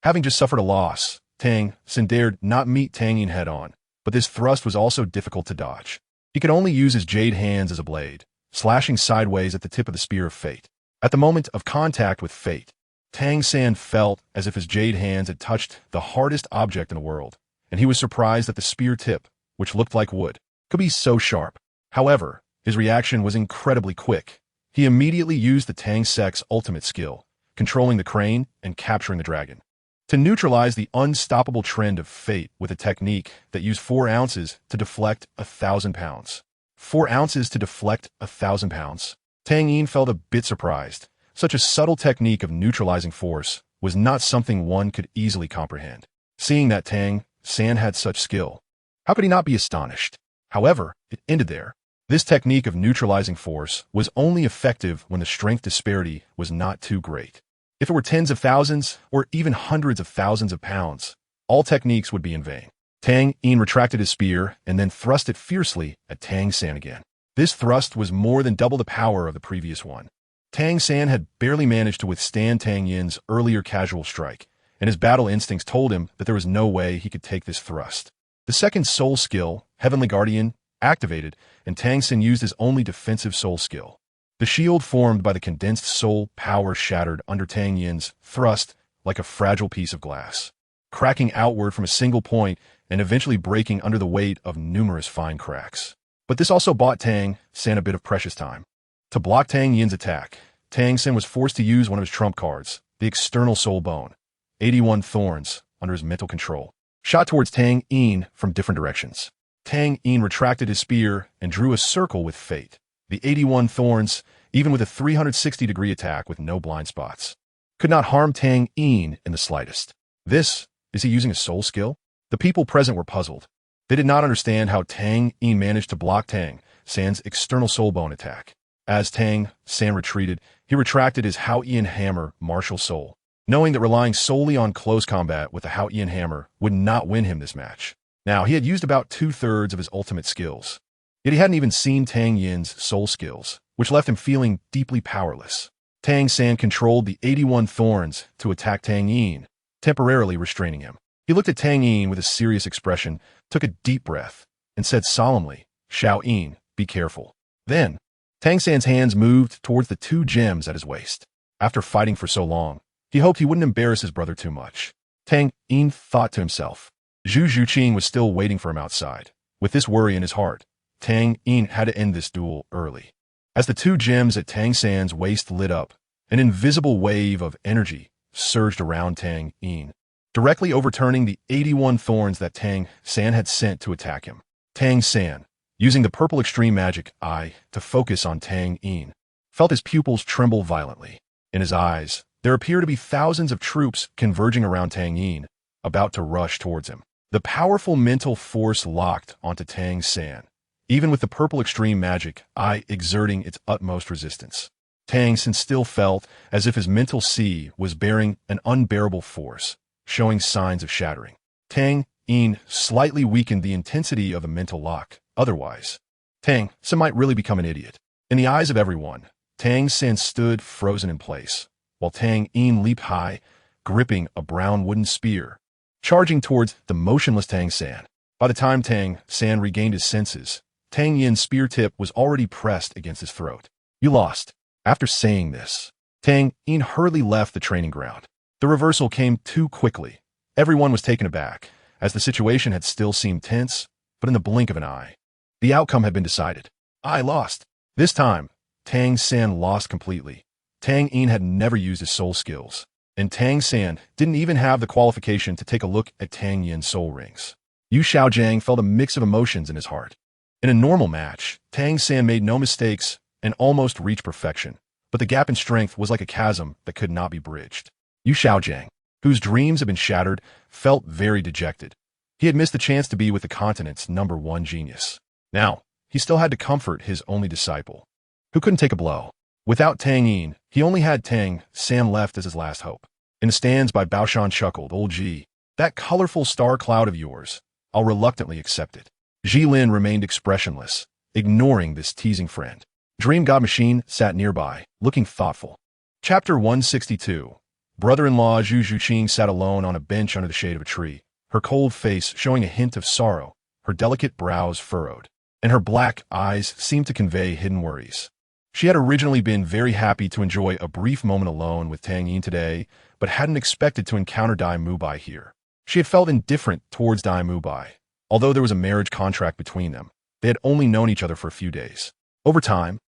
Having just suffered a loss, Tang San dared not meet Tang Yin head-on, but this thrust was also difficult to dodge. He could only use his jade hands as a blade, slashing sideways at the tip of the Spear of Fate. At the moment of contact with Fate, Tang San felt as if his jade hands had touched the hardest object in the world, and he was surprised that the spear tip, which looked like wood, could be so sharp. However, his reaction was incredibly quick. He immediately used the Tang Sek's ultimate skill, controlling the crane and capturing the dragon, to neutralize the unstoppable trend of Fate with a technique that used 4 ounces to deflect 1,000 pounds. 4 ounces to deflect 1,000 pounds. Tang Yin felt a bit surprised. Such a subtle technique of neutralizing force was not something one could easily comprehend. Seeing that Tang San had such skill, how could he not be astonished? However, it ended there. This technique of neutralizing force was only effective when the strength disparity was not too great. If it were tens of thousands or even hundreds of thousands of pounds, all techniques would be in vain. Tang Yin retracted his spear and then thrust it fiercely at Tang San again. This thrust was more than double the power of the previous one. Tang San had barely managed to withstand Tang Yin's earlier casual strike, and his battle instincts told him that there was no way he could take this thrust. The second soul skill, Heavenly Guardian, activated, and Tang San used his only defensive soul skill. The shield formed by the condensed soul power shattered under Tang Yin's thrust like a fragile piece of glass, cracking outward from a single point and eventually breaking under the weight of numerous fine cracks. But this also bought Tang San a bit of precious time. To block Tang Yin's attack, Tang San was forced to use one of his trump cards, the external soul bone, 81 thorns, under his mental control, shot towards Tang Yin from different directions. Tang Yin retracted his spear and drew a circle with Fate. The 81 thorns, even with a 360-degree attack with no blind spots, could not harm Tang Yin in the slightest. Is he using a soul skill? The people present were puzzled. They did not understand how Tang Yin managed to block Tang San's external soul bone attack. As Tang San retreated, he retracted his Hao Yin hammer martial soul, knowing that relying solely on close combat with the Hao Yin hammer would not win him this match. Now, he had used about 2/3 of his ultimate skills, yet he hadn't even seen Tang Yin's soul skills, which left him feeling deeply powerless. Tang San controlled the 81 thorns to attack Tang Yin, temporarily restraining him. He looked at Tang Yin with a serious expression, took a deep breath, and said solemnly, "Xiao Yin, be careful." Then, Tang San's hands moved towards the 2 gems at his waist. After fighting for so long, he hoped he wouldn't embarrass his brother too much. Tang Yin thought to himself. Zhu Zhuqing was still waiting for him outside. With this worry in his heart, Tang Yin had to end this duel early. As the 2 gems at Tang San's waist lit up, an invisible wave of energy surged around Tang Yin, directly overturning the 81 thorns that Tang San had sent to attack him. Tang San, using the purple extreme magic eye to focus on Tang Yin, felt his pupils tremble violently. In his eyes, there appeared to be thousands of troops converging around Tang Yin, about to rush towards him. The powerful mental force locked onto Tang San, even with the purple extreme magic eye exerting its utmost resistance. Tang San still felt as if his mental sea was bearing an unbearable force, showing signs of shattering. Tang Yin slightly weakened the intensity of the mental lock. Otherwise, Tang San might really become an idiot. In the eyes of everyone, Tang San stood frozen in place, while Tang Yin leaped high, gripping a brown wooden spear, charging towards the motionless Tang San. By the time Tang San regained his senses, Tang Yin's spear tip was already pressed against his throat. "You lost." After saying this, Tang Yin hurriedly left the training ground. The reversal came too quickly. Everyone was taken aback, as the situation had still seemed tense, but in the blink of an eye, the outcome had been decided. I lost. This time, Tang San lost completely. Tang Yin had never used his soul skills, and Tang San didn't even have the qualification to take a look at Tang Yin's soul rings. Yu Xiaojiang felt a mix of emotions in his heart. In a normal match, Tang San made no mistakes and almost reached perfection, but the gap in strength was like a chasm that could not be bridged. Yu Xiaojiang, whose dreams had been shattered, felt very dejected. He had missed the chance to be with the continent's #1 genius. Now, he still had to comfort his only disciple, who couldn't take a blow. Without Tang Yin, he only had Tang San left as his last hope. In the stands by Baoshan chuckled, "Old Ji, that colorful star cloud of yours, I'll reluctantly accept it." Jilin remained expressionless, ignoring this teasing friend. Dream God Machine sat nearby, looking thoughtful. Chapter 162. Brother-in-law Zhu Zhuqing sat alone on a bench under the shade of a tree, her cold face showing a hint of sorrow, her delicate brows furrowed, and her black eyes seemed to convey hidden worries. She had originally been very happy to enjoy a brief moment alone with Tang Yin today, but hadn't expected to encounter Dai Mubai here. She had felt indifferent towards Dai Mubai. Although there was a marriage contract between them, they had only known each other for a few days. Over time,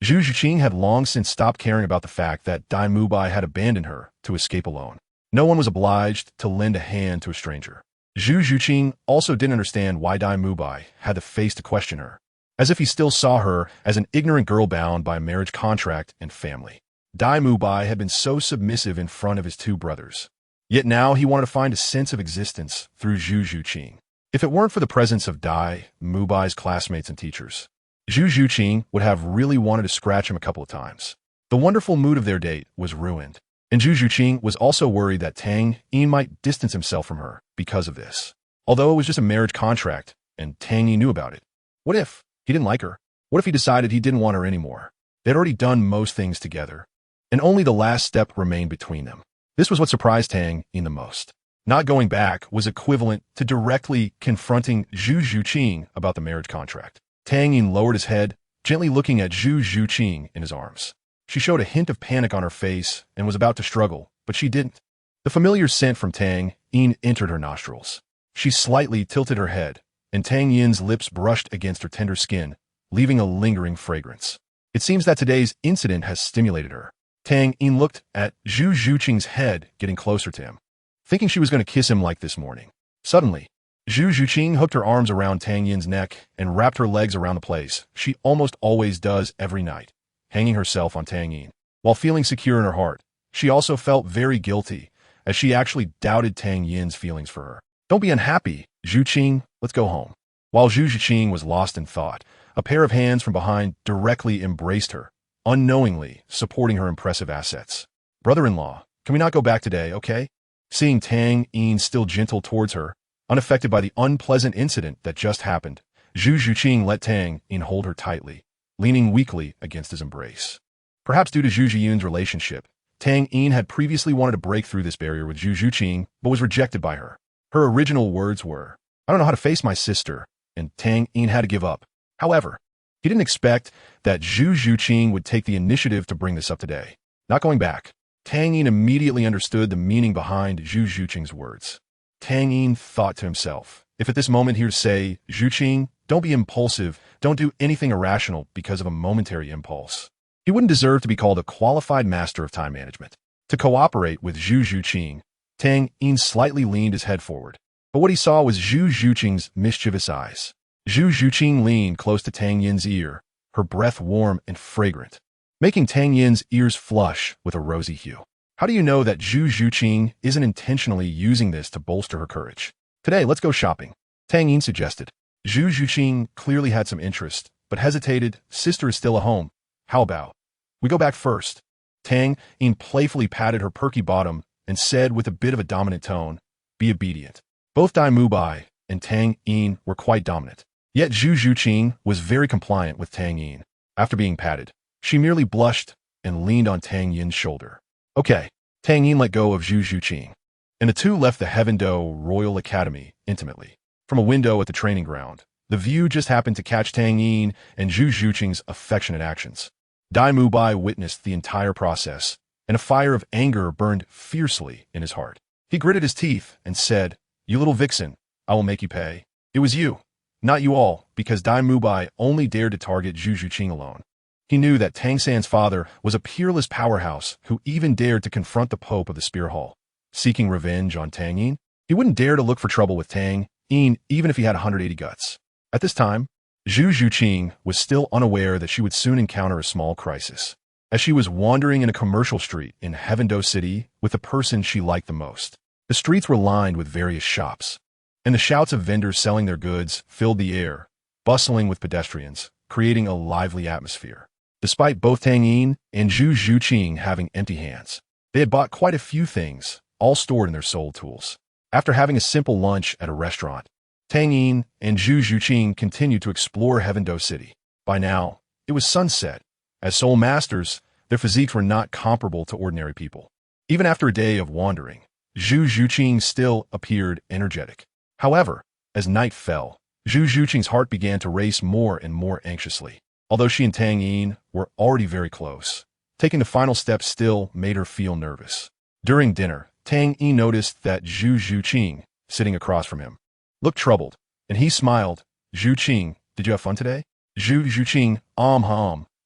Zhu Zhuqing had long since stopped caring about the fact that Dai Mubai had abandoned her to escape alone. No one was obliged to lend a hand to a stranger. Zhu Zhuqing also didn't understand why Dai Mubai had the face to question her, as if he still saw her as an ignorant girl bound by a marriage contract and family. Dai Mubai had been so submissive in front of his 2 brothers. Yet now he wanted to find a sense of existence through Zhu Zhuqing. If it weren't for the presence of Dai Mubai's classmates and teachers, Zhu Zhuqing would have really wanted to scratch him a couple of times. The wonderful mood of their date was ruined, and Zhu Zhuqing was also worried that Tang Yin might distance himself from her because of this. Although it was just a marriage contract, and Tang Yin knew about it. What if he didn't like her? What if he decided he didn't want her anymore? They'd already done most things together, and only the last step remained between them. This was what surprised Tang Yin the most. Not going back was equivalent to directly confronting Zhu Zhuqing about the marriage contract. Tang Yin lowered his head, gently looking at Zhu Zhuqing in his arms. She showed a hint of panic on her face and was about to struggle, but she didn't. The familiar scent from Tang Yin entered her nostrils. She slightly tilted her head, and Tang Yin's lips brushed against her tender skin, leaving a lingering fragrance. It seems that today's incident has stimulated her. Tang Yin looked at Zhu Zhuqing's head getting closer to him, thinking she was going to kiss him like this morning. Suddenly, Zhu Zhuqing hooked her arms around Tang Yin's neck and wrapped her legs around the place she almost always does every night, hanging herself on Tang Yin. While feeling secure in her heart, she also felt very guilty, as she actually doubted Tang Yin's feelings for her. "Don't be unhappy, Zhuqing, let's go home." While Zhu Zhuqing was lost in thought, a pair of hands from behind directly embraced her, unknowingly supporting her impressive assets. "Brother-in-law, can we not go back today, okay?" Seeing Tang Yin still gentle towards her, unaffected by the unpleasant incident that just happened, Zhu Zhuqing let Tang Yin hold her tightly, leaning weakly against his embrace. Perhaps due to Zhu Zhiyun's relationship, Tang Yin had previously wanted to break through this barrier with Zhu Zhuqing, but was rejected by her. Her original words were, "I don't know how to face my sister," and Tang Yin had to give up. However, he didn't expect that Zhu Zhuqing would take the initiative to bring this up today. Not going back, Tang Yin immediately understood the meaning behind Zhu Zhuqing's words. Tang Yin thought to himself, if at this moment he were to say, "Zhuqing, don't be impulsive, don't do anything irrational because of a momentary impulse," he wouldn't deserve to be called a qualified master of time management. To cooperate with Zhu Zhuqing, Tang Yin slightly leaned his head forward. But what he saw was Zhu Zhuqing's mischievous eyes. Zhu Zhuqing leaned close to Tang Yin's ear, her breath warm and fragrant, making Tang Yin's ears flush with a rosy hue. How do you know that Zhu Zhuqing isn't intentionally using this to bolster her courage? "Today, let's go shopping," Tang Yin suggested. Zhu Zhuqing clearly had some interest, but hesitated. "Sister is still at home. How about we go back first?" Tang Yin playfully patted her perky bottom and said with a bit of a dominant tone, "Be obedient." Both Dai Mubai and Tang Yin were quite dominant. Yet Zhu Zhuqing was very compliant with Tang Yin. After being patted, she merely blushed and leaned on Tang Yin's shoulder. "Okay." Tang Yin let go of Zhu Zhuqing, and the two left the Heavendo Royal Academy intimately. From a window at the training ground, the view just happened to catch Tang Yin and Zhu Zhuqing's affectionate actions. Dai Mubai witnessed the entire process, and a fire of anger burned fiercely in his heart. He gritted his teeth and said, "You little vixen, I will make you pay. It was you, not you all, because Dai Mubai only dared to target Zhu Zhuqing alone. He knew that Tang San's father was a peerless powerhouse who even dared to confront the Pope of the Spear Hall. Seeking revenge on Tang Yin, he wouldn't dare to look for trouble with Tang Yin even if he had 180 guts. At this time, Zhu Zhuqing was still unaware that she would soon encounter a small crisis. As she was wandering in a commercial street in Heavendo City with the person she liked the most, the streets were lined with various shops, and the shouts of vendors selling their goods filled the air, bustling with pedestrians, creating a lively atmosphere. Despite both Tang Yin and Zhu Zhuqing having empty hands, they had bought quite a few things, all stored in their soul tools. After having a simple lunch at a restaurant, Tang Yin and Zhu Zhuqing continued to explore Heavendo City. By now, it was sunset. As soul masters, their physiques were not comparable to ordinary people. Even after a day of wandering, Zhu Zhuqing still appeared energetic. However, as night fell, Zhu Zhuqing's heart began to race more and more anxiously. Although she and Tang Yin were already very close, taking the final step still made her feel nervous. During dinner, Tang Yin noticed that Zhu Zhuqing, sitting across from him, looked troubled, and he smiled. "Zhuqing, did you have fun today?" Zhu Zhuqing,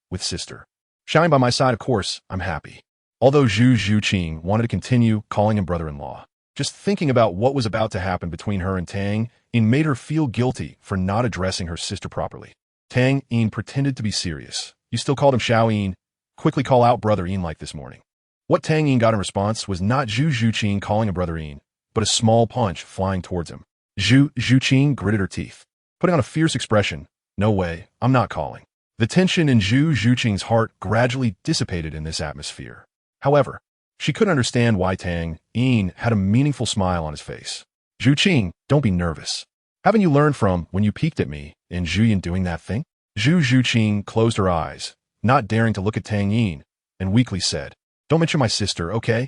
with sister. "Shine by my side, of course, I'm happy." Although Zhu Zhuqing wanted to continue calling him brother-in-law, just thinking about what was about to happen between her and Tang Yin made her feel guilty for not addressing her sister properly. Tang Yin pretended to be serious. "You still called him Xiao Yin? Quickly call out brother Yin like this morning." What Tang Yin got in response was not Zhu Zhuqing calling him brother Yin, but a small punch flying towards him. Zhu Zhuqing gritted her teeth, putting on a fierce expression. "No way, I'm not calling." The tension in Zhu Zhuqing's heart gradually dissipated in this atmosphere. However, she couldn't understand why Tang Yin had a meaningful smile on his face. "Zhuqing, don't be nervous. Haven't you learned from when you peeked at me and Zhu Yin doing that thing?" Zhu Zhuqing closed her eyes, not daring to look at Tang Yin, and weakly said, "Don't mention my sister, okay?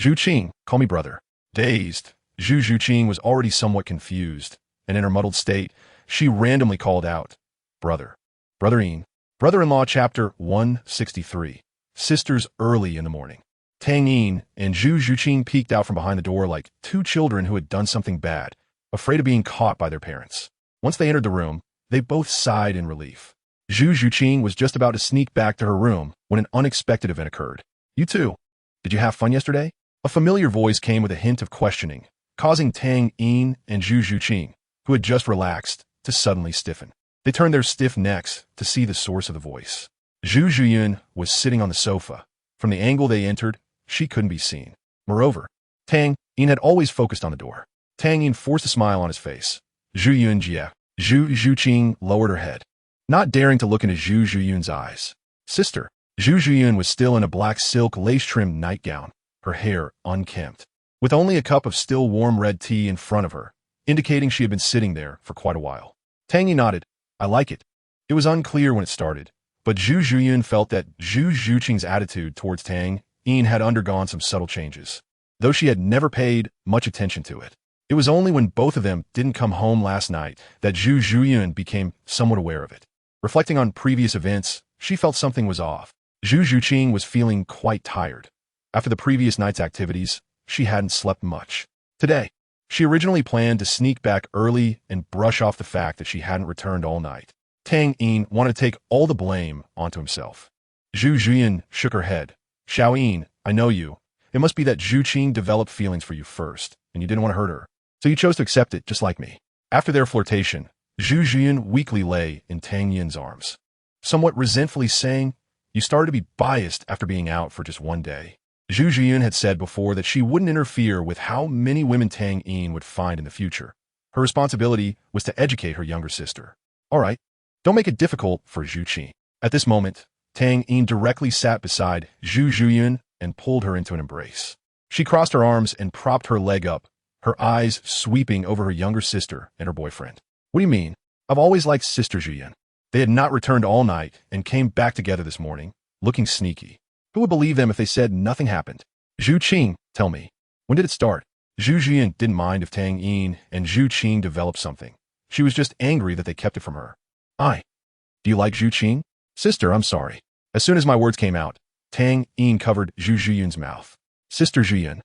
Zhuqing, call me brother." Dazed, Zhu Zhuqing was already somewhat confused, and in her muddled state, she randomly called out, "Brother. Brother Yin." Brother-in-Law Chapter 163. Sisters early in the morning. Tang Yin and Zhu Zhuqing peeked out from behind the door like two children who had done something bad, afraid of being caught by their parents. Once they entered the room, they both sighed in relief. Zhu Zhuqing was just about to sneak back to her room when an unexpected event occurred. "You too. Did you have fun yesterday?" A familiar voice came with a hint of questioning, causing Tang Yin and Zhu Zhuqing, who had just relaxed, to suddenly stiffen. They turned their stiff necks to see the source of the voice. Zhu Zhuyin was sitting on the sofa. From the angle they entered, she couldn't be seen. Moreover, Tang Yin had always focused on the door. Tang Yin forced a smile on his face. "Zhu Yun Jie." Zhu Zhuqing lowered her head, not daring to look into Zhu Zhuyun's eyes. "Sister." Zhu Zhuyun was still in a black silk lace-trimmed nightgown, her hair unkempt, with only a cup of still warm red tea in front of her, indicating she had been sitting there for quite a while. Tang Yin nodded. "I like it." It was unclear when it started, But Zhu Zhuyun felt that Zhu Zhuqing's attitude towards Tang Yin had undergone some subtle changes, though she had never paid much attention to it. It was only when both of them didn't come home last night that Zhu Zhuyun became somewhat aware of it. Reflecting on previous events, she felt something was off. Zhu Zhuqing was feeling quite tired. After the previous night's activities, she hadn't slept much. Today, she originally planned to sneak back early and brush off the fact that she hadn't returned all night. Tang Yin wanted to take all the blame onto himself. Zhu Zhuyun shook her head. Xiao Yin, I know you. It must be that Zhu Qing developed feelings for you first, and you didn't want to hurt her. So you chose to accept it just like me. After their flirtation, Zhu Zhuyun weakly lay in Tang Yin's arms, somewhat resentfully saying, you started to be biased after being out for just one day. Zhu Zhuyun had said before that she wouldn't interfere with how many women Tang Yin would find in the future. Her responsibility was to educate her younger sister. All right, don't make it difficult for Zhu Qing. At this moment, Tang Yin directly sat beside Zhu Zhuyun and pulled her into an embrace. She crossed her arms and propped her leg up, her eyes sweeping over her younger sister and her boyfriend. What do you mean? I've always liked Sister Zhuyun. They had not returned all night and came back together this morning, looking sneaky. Who would believe them if they said nothing happened? Zhu Qing, tell me, when did it start? Zhu Zhuyun didn't mind if Tang Yin and Zhu Qing developed something. She was just angry that they kept it from her. Do you like Zhu Qing? Sister, I'm sorry. As soon as my words came out, Tang Yin covered Zhu Zhuyun's mouth. Sister Zhuyun,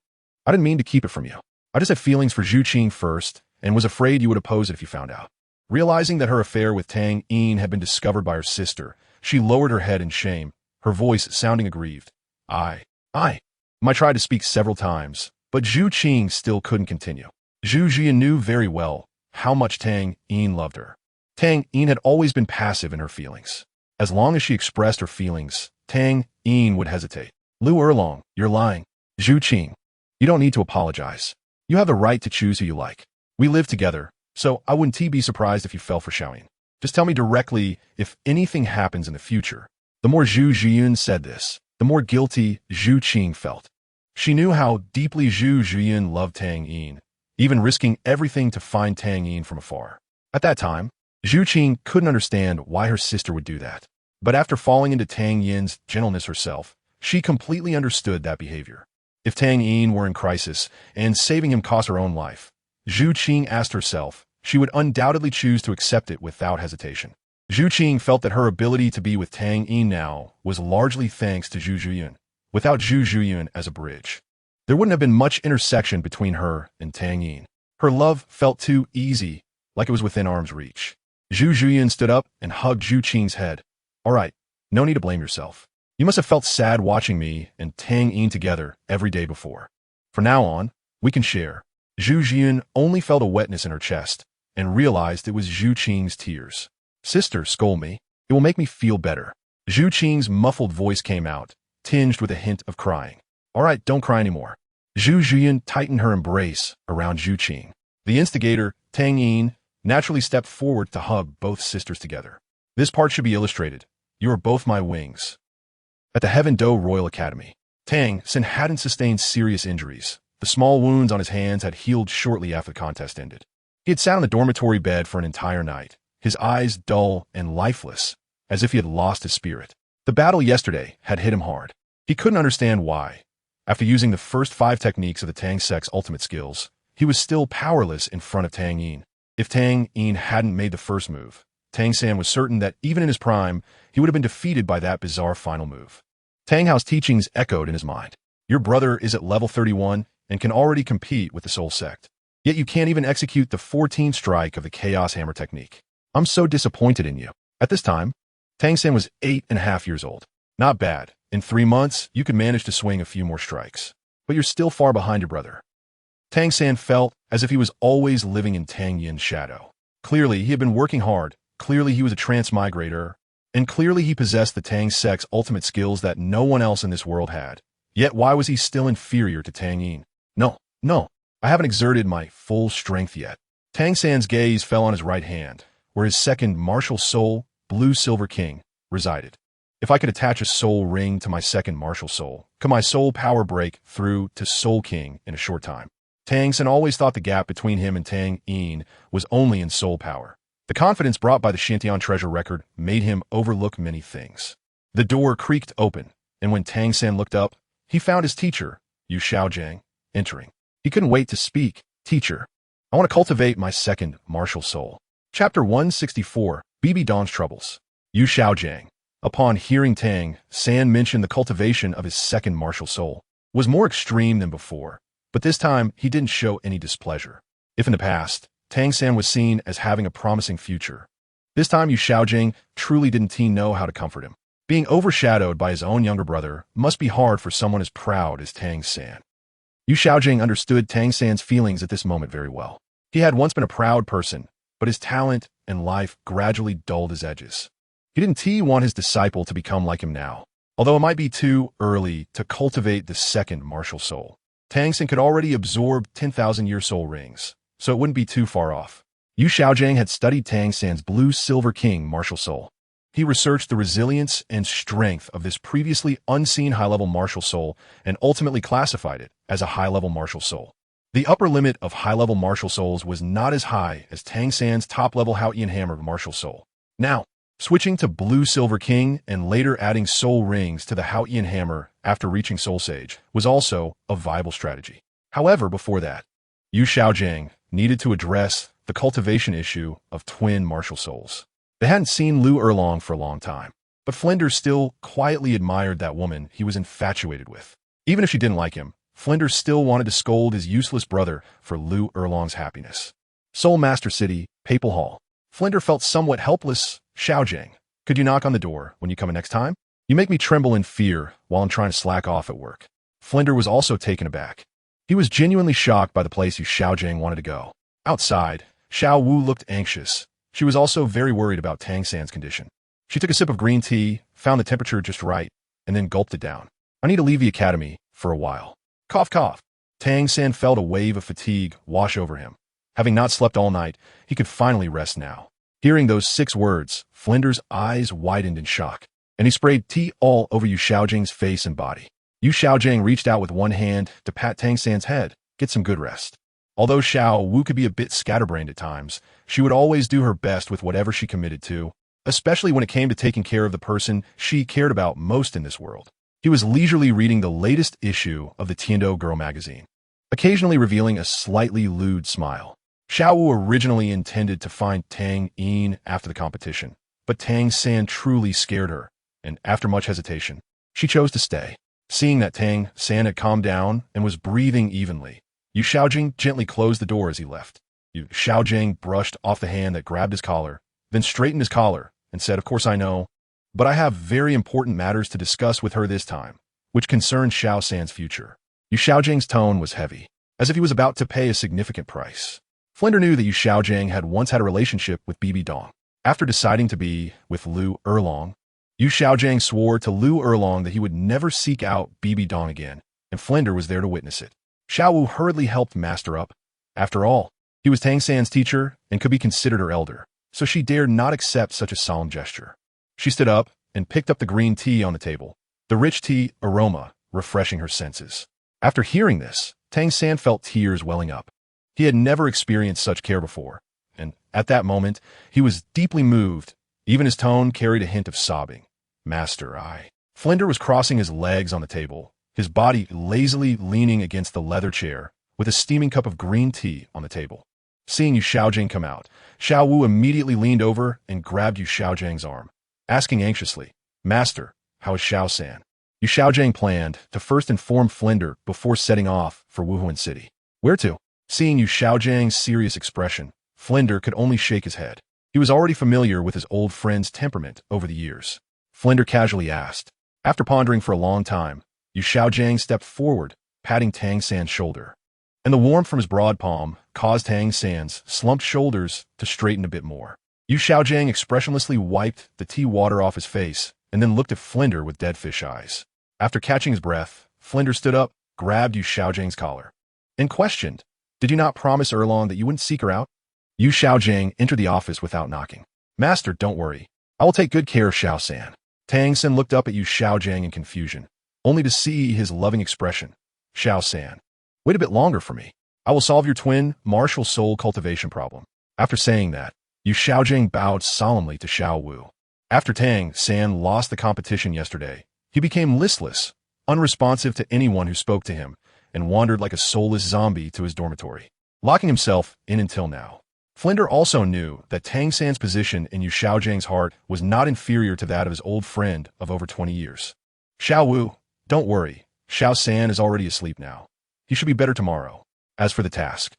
I didn't mean to keep it from you. I just had feelings for Zhu Qing first and was afraid you would oppose it if you found out. Realizing that her affair with Tang Yin had been discovered by her sister, she lowered her head in shame, her voice sounding aggrieved. I tried to speak several times, but Zhu Qing still couldn't continue. Zhu Zhuyun knew very well how much Tang Yin loved her. Tang Yin had always been passive in her feelings. As long as she expressed her feelings, Tang Yin would hesitate. Lu Erlong, you're lying. Zhu Qing, you don't need to apologize. You have the right to choose who you like. We live together, so I wouldn't be surprised if you fell for Xiaoyin. Just tell me directly if anything happens in the future. The more Zhu Zhuyun said this, the more guilty Zhu Qing felt. She knew how deeply Zhu Zhuyun loved Tang Yin, even risking everything to find Tang Yin from afar. At that time, Zhu Qing couldn't understand why her sister would do that. But after falling into Tang Yin's gentleness herself, she completely understood that behavior. If Tang Yin were in crisis and saving him cost her own life, Zhu Qing asked herself, she would undoubtedly choose to accept it without hesitation. Zhu Qing felt that her ability to be with Tang Yin now was largely thanks to Zhu Zhuyun. Without Zhu Zhuyun as a bridge, there wouldn't have been much intersection between her and Tang Yin. Her love felt too easy, like it was within arm's reach. Zhu Zhuyun stood up and hugged Zhu Qing's head. All right, no need to blame yourself. You must have felt sad watching me and Tang Yin together every day before. From now on, we can share. Zhu Zhuyun only felt a wetness in her chest and realized it was Zhu Qing's tears. Sister, scold me. It will make me feel better. Zhu Qing's muffled voice came out, tinged with a hint of crying. All right, don't cry anymore. Zhu Zhuyun tightened her embrace around Zhu Qing. The instigator, Tang Yin, naturally stepped forward to hug both sisters together. This part should be illustrated. You are both my wings. At the Heaven Do Royal Academy, Tang Sin hadn't sustained serious injuries. The small wounds on his hands had healed shortly after the contest ended. He had sat on the dormitory bed for an entire night, his eyes dull and lifeless, as if he had lost his spirit. The battle yesterday had hit him hard. He couldn't understand why. After using the first 5 techniques of the Tang Sect's ultimate skills, he was still powerless in front of Tang Yin. If Tang Yin hadn't made the first move, Tang San was certain that even in his prime, he would have been defeated by that bizarre final move. Tang Hao's teachings echoed in his mind. Your brother is at level 31 and can already compete with the Soul Sect. Yet you can't even execute the 14th strike of the Chaos Hammer technique. I'm so disappointed in you. At this time, Tang San was 8.5 years old. Not bad. In 3 months, you could manage to swing a few more strikes. But you're still far behind your brother. Tang San felt as if he was always living in Tang Yin's shadow. Clearly, he had been working hard. Clearly, he was a transmigrator. And clearly, he possessed the Tang Sect's ultimate skills that no one else in this world had. Yet, why was he still inferior to Tang Yin? No, I haven't exerted my full strength yet. Tang San's gaze fell on his right hand, where his second martial soul, Blue Silver King, resided. If I could attach a soul ring to my second martial soul, could my soul power break through to Soul King in a short time? Tang San always thought the gap between him and Tang Yin was only in soul power. The confidence brought by the Shantian treasure record made him overlook many things. The door creaked open, and when Tang San looked up, he found his teacher, Yu Xiaojiang, entering. He couldn't wait to speak. Teacher, I want to cultivate my second martial soul. Chapter 164, BB Dong's Troubles. Yu Xiaojiang, upon hearing Tang San mention the cultivation of his second martial soul, was more extreme than before, but this time he didn't show any displeasure. If in the past, Tang San was seen as having a promising future, this time Yu Xiaojiang truly didn't know how to comfort him. Being overshadowed by his own younger brother must be hard for someone as proud as Tang San. Yu Xiaojiang understood Tang San's feelings at this moment very well. He had once been a proud person, but his talent and life gradually dulled his edges. He didn't want his disciple to become like him now, although it might be too early to cultivate the second martial soul. Tang San could already absorb 10,000-year soul rings, so it wouldn't be too far off. Yu Xiaojiang had studied Tang San's Blue Silver King martial soul. He researched the resilience and strength of this previously unseen high-level martial soul and ultimately classified it as a high-level martial soul. The upper limit of high-level martial souls was not as high as Tang San's top-level Haotian Hammer martial soul. Now, switching to Blue Silver King and later adding soul rings to the Haotian Hammer after reaching Soul Sage was also a viable strategy. However, before that, Yu Xiaojiang needed to address the cultivation issue of twin martial souls. They hadn't seen Lu Erlong for a long time, but Flinders still quietly admired that woman he was infatuated with. Even if she didn't like him, Flinders still wanted to scold his useless brother for Lu Erlong's happiness. Soul Master City, Papal Hall. Flinders felt somewhat helpless. Xiaojiang, could you knock on the door when you come in next time? You make me tremble in fear while I'm trying to slack off at work. Flinders was also taken aback. He was genuinely shocked by the place Yu Xiaojiang wanted to go. Outside, Xiao Wu looked anxious. She was also very worried about Tang San's condition. She took a sip of green tea, found the temperature just right, and then gulped it down. I need to leave the academy for a while. Cough, cough. Tang San felt a wave of fatigue wash over him. Having not slept all night, he could finally rest now. Hearing those 6 words, Flinders' eyes widened in shock, and he sprayed tea all over Yu Xiaojiang's face and body. Yu Xiaojiang reached out with one hand to pat Tang San's head, get some good rest. Although Xiao Wu could be a bit scatterbrained at times, she would always do her best with whatever she committed to, especially when it came to taking care of the person she cared about most in this world. He was leisurely reading the latest issue of the Tiando Girl magazine, occasionally revealing a slightly lewd smile. Xiao Wu originally intended to find Tang Yin after the competition, but Tang San truly scared her, and after much hesitation, she chose to stay. Seeing that Tang San had calmed down and was breathing evenly, Yu Xiaojiang gently closed the door as he left. Yu Xiaojiang brushed off the hand that grabbed his collar, then straightened his collar and said, "Of course I know, but I have very important matters to discuss with her this time, which concern Xiao San's future." Yu Xiaojiang's tone was heavy, as if he was about to pay a significant price. Flinders knew that Yu Xiaojiang had once had a relationship with BB Dong. After deciding to be with Lu Erlong, Yu Xiaojiang swore to Lu Erlong that he would never seek out BB Dong again, and Flinders was there to witness it. Xiao Wu hurriedly helped master up. After all, he was Tang San's teacher and could be considered her elder, so she dared not accept such a solemn gesture. She stood up and picked up the green tea on the table, the rich tea aroma refreshing her senses. After hearing this, Tang San felt tears welling up. He had never experienced such care before, and at that moment, he was deeply moved. Even his tone carried a hint of sobbing. "Master, Flinders was crossing his legs on the table, his body lazily leaning against the leather chair, with a steaming cup of green tea on the table. Seeing Yu Xiaojiang come out, Xiao Wu immediately leaned over and grabbed Yu Xiaojiang's arm, asking anxiously, "Master, how is Xiao San?" Yu Xiaojiang planned to first inform Flinders before setting off for Wuhuan City. Where to? Seeing Yu Xiaojiang's serious expression, Flinders could only shake his head. He was already familiar with his old friend's temperament over the years. Flinders casually asked. After pondering for a long time, Yu Xiaojiang stepped forward, patting Tang San's shoulder, and the warmth from his broad palm caused Tang San's slumped shoulders to straighten a bit more. Yu Xiaojiang expressionlessly wiped the tea water off his face and then looked at Flinders with dead fish eyes. After catching his breath, Flinders stood up, grabbed Yu Xiaojiang's collar, and questioned, "Did you not promise Erlong that you wouldn't seek her out?" Yu Xiaojiang entered the office without knocking. "Master, don't worry. I will take good care of Xiao San." Tang San looked up at Yu Xiaojiang in confusion, only to see his loving expression. "Xiao San, wait a bit longer for me. I will solve your twin martial soul cultivation problem." After saying that, Yu Yu Xiaojing bowed solemnly to Xiao Wu. After Tang San lost the competition yesterday, he became listless, unresponsive to anyone who spoke to him, and wandered like a soulless zombie to his dormitory, locking himself in until now. Flinder also knew that Tang San's position in Yu Xiaojing's heart was not inferior to that of his old friend of over 20 years. Xiao Wu, don't worry, Xiao San is already asleep now. He should be better tomorrow. As for the task,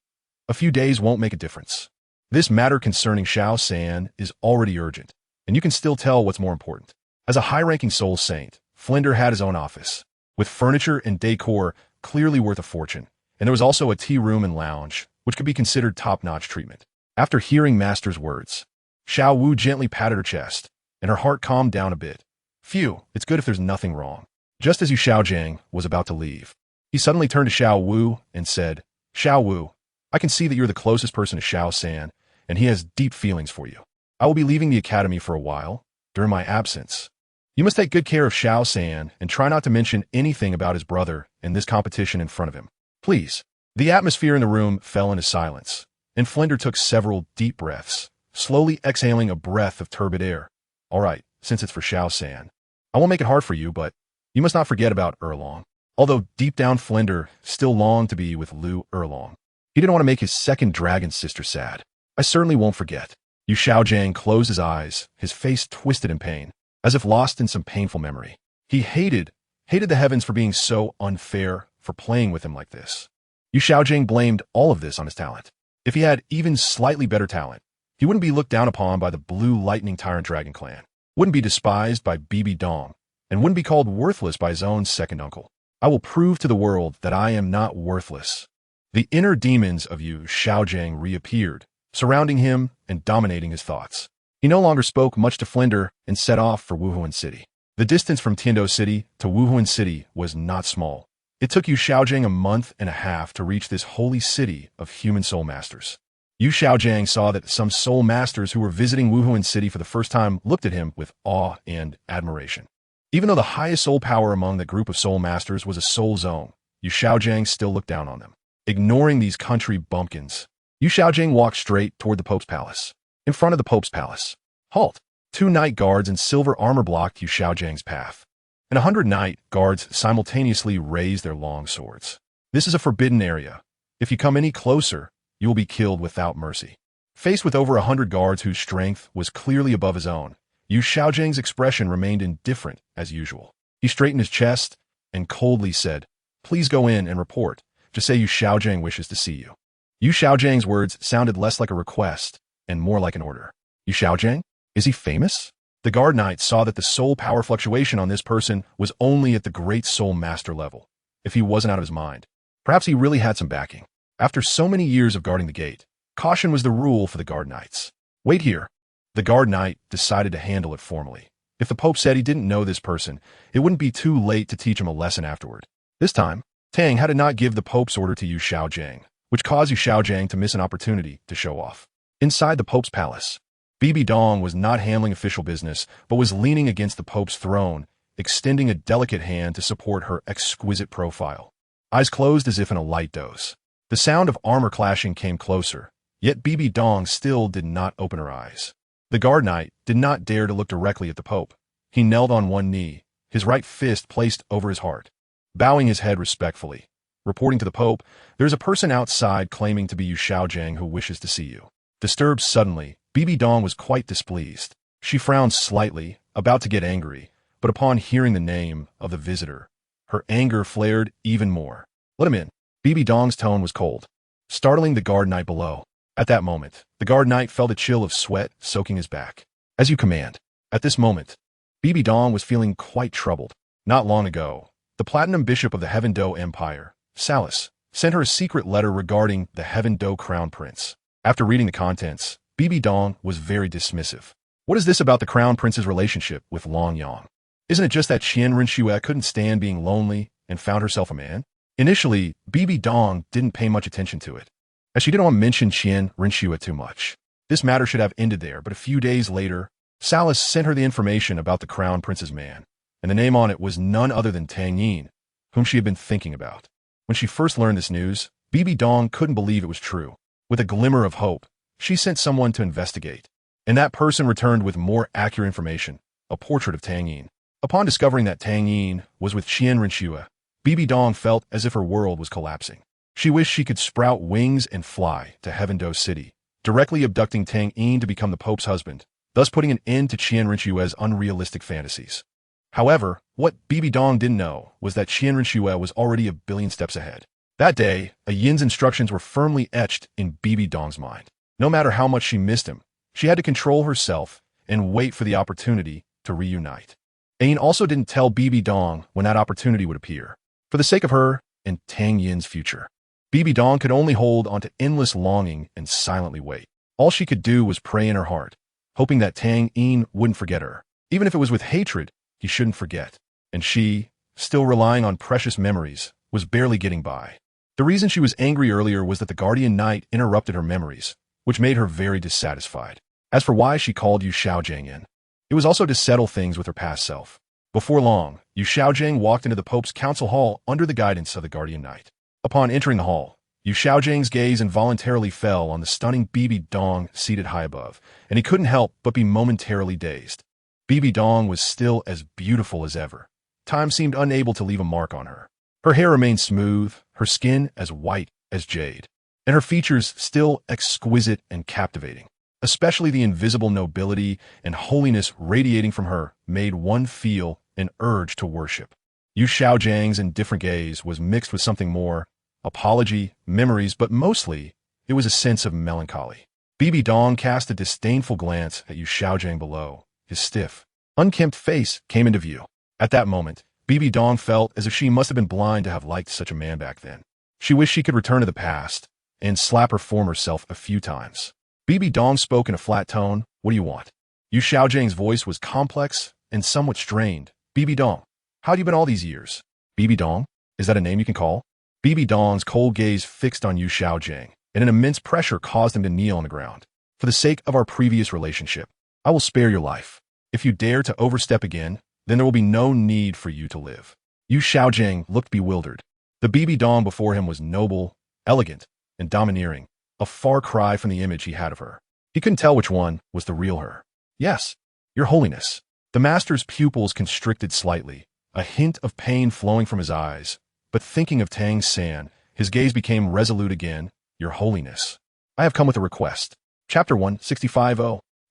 a few days won't make a difference. This matter concerning Xiao San is already urgent, and you can still tell what's more important. As a high-ranking soul saint, Flinder had his own office, with furniture and decor clearly worth a fortune, and there was also a tea room and lounge, which could be considered top-notch treatment. After hearing Master's words, Xiao Wu gently patted her chest, and her heart calmed down a bit. Phew, it's good if there's nothing wrong. Just as Yu Xiaojing was about to leave, he suddenly turned to Xiao Wu and said, Xiao Wu, I can see that you're the closest person to Xiao San, and he has deep feelings for you. I will be leaving the academy for a while, during my absence. You must take good care of Xiao San and try not to mention anything about his brother and this competition in front of him. Please. The atmosphere in the room fell into silence, and Flinder took several deep breaths, slowly exhaling a breath of turbid air. All right, since it's for Xiao San, I won't make it hard for you, but you must not forget about Erlong. Although deep down Flinder still longed to be with Lu Erlong, he didn't want to make his second dragon sister sad. I certainly won't forget. Yu Xiaojing closed his eyes, his face twisted in pain, as if lost in some painful memory. He hated the heavens for being so unfair, for playing with him like this. Yu Xiaojing blamed all of this on his talent. If he had even slightly better talent, he wouldn't be looked down upon by the Blue Lightning Tyrant Dragon clan, wouldn't be despised by Bibi Dong, and wouldn't be called worthless by his own second uncle. I will prove to the world that I am not worthless. The inner demons of Yu Xiaojing reappeared, surrounding him and dominating his thoughts. He no longer spoke much to Flinder and set off for Wuhuan City. The distance from Tiando City to Wuhuan City was not small. It took Yu Xiaojing a month and a half to reach this holy city of human soul masters. Yu Xiaojing saw that some soul masters who were visiting Wuhuan City for the first time looked at him with awe and admiration. Even though the highest soul power among the group of soul masters was a soul zone, Yu Xiaojing still looked down on them. Ignoring these country bumpkins, Yu Xiaojing walked straight toward the Pope's palace. In front of the Pope's palace, halt! 2 night guards in silver armor blocked Yu Xiaojing's path, and 100 night guards simultaneously raised their long swords. This is a forbidden area. If you come any closer, you will be killed without mercy. Faced with over 100 guards whose strength was clearly above his own, Yu Xiaojing's expression remained indifferent as usual. He straightened his chest and coldly said, Please go in and report. Just say Yu Xiaojing wishes to see you. Yu Xiaojing's words sounded less like a request and more like an order. Yu Xiaojing? Is he famous? The guard knight saw that the soul power fluctuation on this person was only at the great soul master level, if he wasn't out of his mind. Perhaps he really had some backing. After so many years of guarding the gate, caution was the rule for the guard knights. Wait here. The guard knight decided to handle it formally. If the Pope said he didn't know this person, it wouldn't be too late to teach him a lesson afterward. This time, Tang had to not give the Pope's order to Yu Xiaojing, which caused Yu Xiaojing to miss an opportunity to show off. Inside the Pope's palace, Bibi Dong was not handling official business, but was leaning against the Pope's throne, extending a delicate hand to support her exquisite profile. Eyes closed as if in a light doze. The sound of armor clashing came closer, yet Bibi Dong still did not open her eyes. The guard knight did not dare to look directly at the Pope. He knelt on one knee, his right fist placed over his heart, bowing his head respectfully. Reporting to the Pope, there is a person outside claiming to be Yu Xiaojing who wishes to see you. Disturbed suddenly, Bibi Dong was quite displeased. She frowned slightly, about to get angry, but upon hearing the name of the visitor, her anger flared even more. Let him in. Bibi Dong's tone was cold, startling the guard knight below. At that moment, the guard knight felt a chill of sweat soaking his back. As you command. At this moment, Bibi Dong was feeling quite troubled. Not long ago, the Platinum Bishop of the Heaven Do Empire, Salus, sent her a secret letter regarding the Heaven Do Crown Prince. After reading the contents, Bibi Dong was very dismissive. What is this about the Crown Prince's relationship with Long Yang? Isn't it just that Qian Rinxue couldn't stand being lonely and found herself a man? Initially, Bibi Dong didn't pay much attention to it, as she didn't want to mention Qian Rinxue too much. This matter should have ended there, but a few days later, Salus sent her the information about the Crown Prince's man, and the name on it was none other than Tang Yin, whom she had been thinking about. When she first learned this news, Bibi Dong couldn't believe it was true. With a glimmer of hope, she sent someone to investigate. and that person returned with more accurate information, a portrait of Tang Yin. Upon discovering that Tang Yin was with Qian Rinxue, Bibi Dong felt as if her world was collapsing. She wished she could sprout wings and fly to Heaven Do City, directly abducting Tang Yin to become the Pope's husband, thus putting an end to Qian Rinxue's unrealistic fantasies. However, what Bibi Dong didn't know was that Qian Rinxue was already a billion steps ahead. That day, a Yin's instructions were firmly etched in Bibi Dong's mind. No matter how much she missed him, she had to control herself and wait for the opportunity to reunite. Yin also didn't tell Bibi Dong when that opportunity would appear, for the sake of her and Tang Yin's future. Bibi Dong could only hold on to endless longing and silently wait. All she could do was pray in her heart, hoping that Tang Yin wouldn't forget her. Even if it was with hatred, he shouldn't forget. And she, still relying on precious memories, was barely getting by. The reason she was angry earlier was that the guardian knight interrupted her memories, which made her very dissatisfied. As for why she called Yu Xiaojiang in, it was also to settle things with her past self. Before long, Yu Xiaojiang walked into the Pope's council hall under the guidance of the guardian knight. Upon entering the hall, Yu Xiaojiang's gaze involuntarily fell on the stunning Bibi Dong seated high above, and he couldn't help but be momentarily dazed. Bibi Dong was still as beautiful as ever. Time seemed unable to leave a mark on her. Her hair remained smooth, her skin as white as jade, and her features still exquisite and captivating. Especially the invisible nobility and holiness radiating from her made one feel an urge to worship. Yu Xiaojiang's indifferent gaze was mixed with something more, apology, memories, but mostly it was a sense of melancholy. Bibi Dong cast a disdainful glance at Yu Xiaojiang below. His stiff, unkempt face came into view. At that moment, Bibi Dong felt as if she must have been blind to have liked such a man back then. She wished she could return to the past and slap her former self a few times. Bibi Dong spoke in a flat tone. What do you want? Yu Xiaojiang's voice was complex and somewhat strained. Bibi Dong, how have you been all these years? Bibi Dong? Is that a name you can call? Bibi Dong's cold gaze fixed on Yu Xiaojiang, and an immense pressure caused him to kneel on the ground. For the sake of our previous relationship, I will spare your life. If you dare to overstep again, then there will be no need for you to live. Yu Xiaojiang looked bewildered. The Bibi Dong before him was noble, elegant, and domineering, a far cry from the image he had of her. He couldn't tell which one was the real her. Yes, Your Holiness. The master's pupils constricted slightly, a hint of pain flowing from his eyes, but thinking of Tang San, his gaze became resolute again. Your Holiness, I have come with a request. Chapter 165.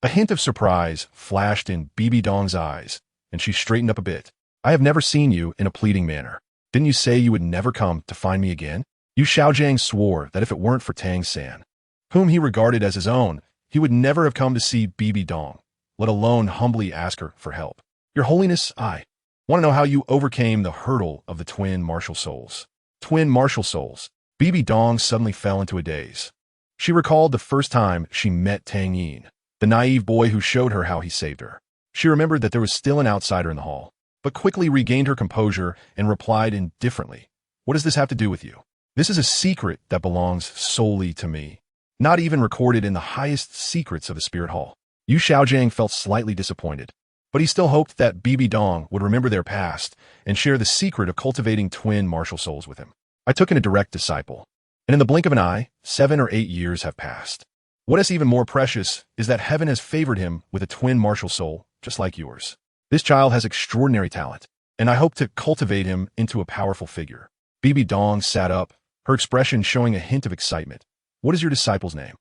A hint of surprise flashed in Bibi Dong's eyes, and she straightened up a bit. I have never seen you in a pleading manner. Didn't you say you would never come to find me again? Yu Xiaojiang swore that if it weren't for Tang San, whom he regarded as his own, he would never have come to see Bibi Dong, let alone humbly ask her for help. Your Holiness, I want to know how you overcame the hurdle of the twin martial souls. Twin martial souls. Bibi Dong suddenly fell into a daze. She recalled the first time she met Tang Yin, the naive boy who showed her how he saved her. She remembered that there was still an outsider in the hall, but quickly regained her composure and replied indifferently. What does this have to do with you? This is a secret that belongs solely to me, not even recorded in the highest secrets of the Spirit Hall. Yu Xiaojiang felt slightly disappointed, but he still hoped that Bibi Dong would remember their past and share the secret of cultivating twin martial souls with him. I took in a direct disciple, and in the blink of an eye, 7 or 8 years have passed. What is even more precious is that heaven has favored him with a twin martial soul, just like yours. This child has extraordinary talent, and I hope to cultivate him into a powerful figure. Bibi Dong sat up, her expression showing a hint of excitement. What is your disciple's name?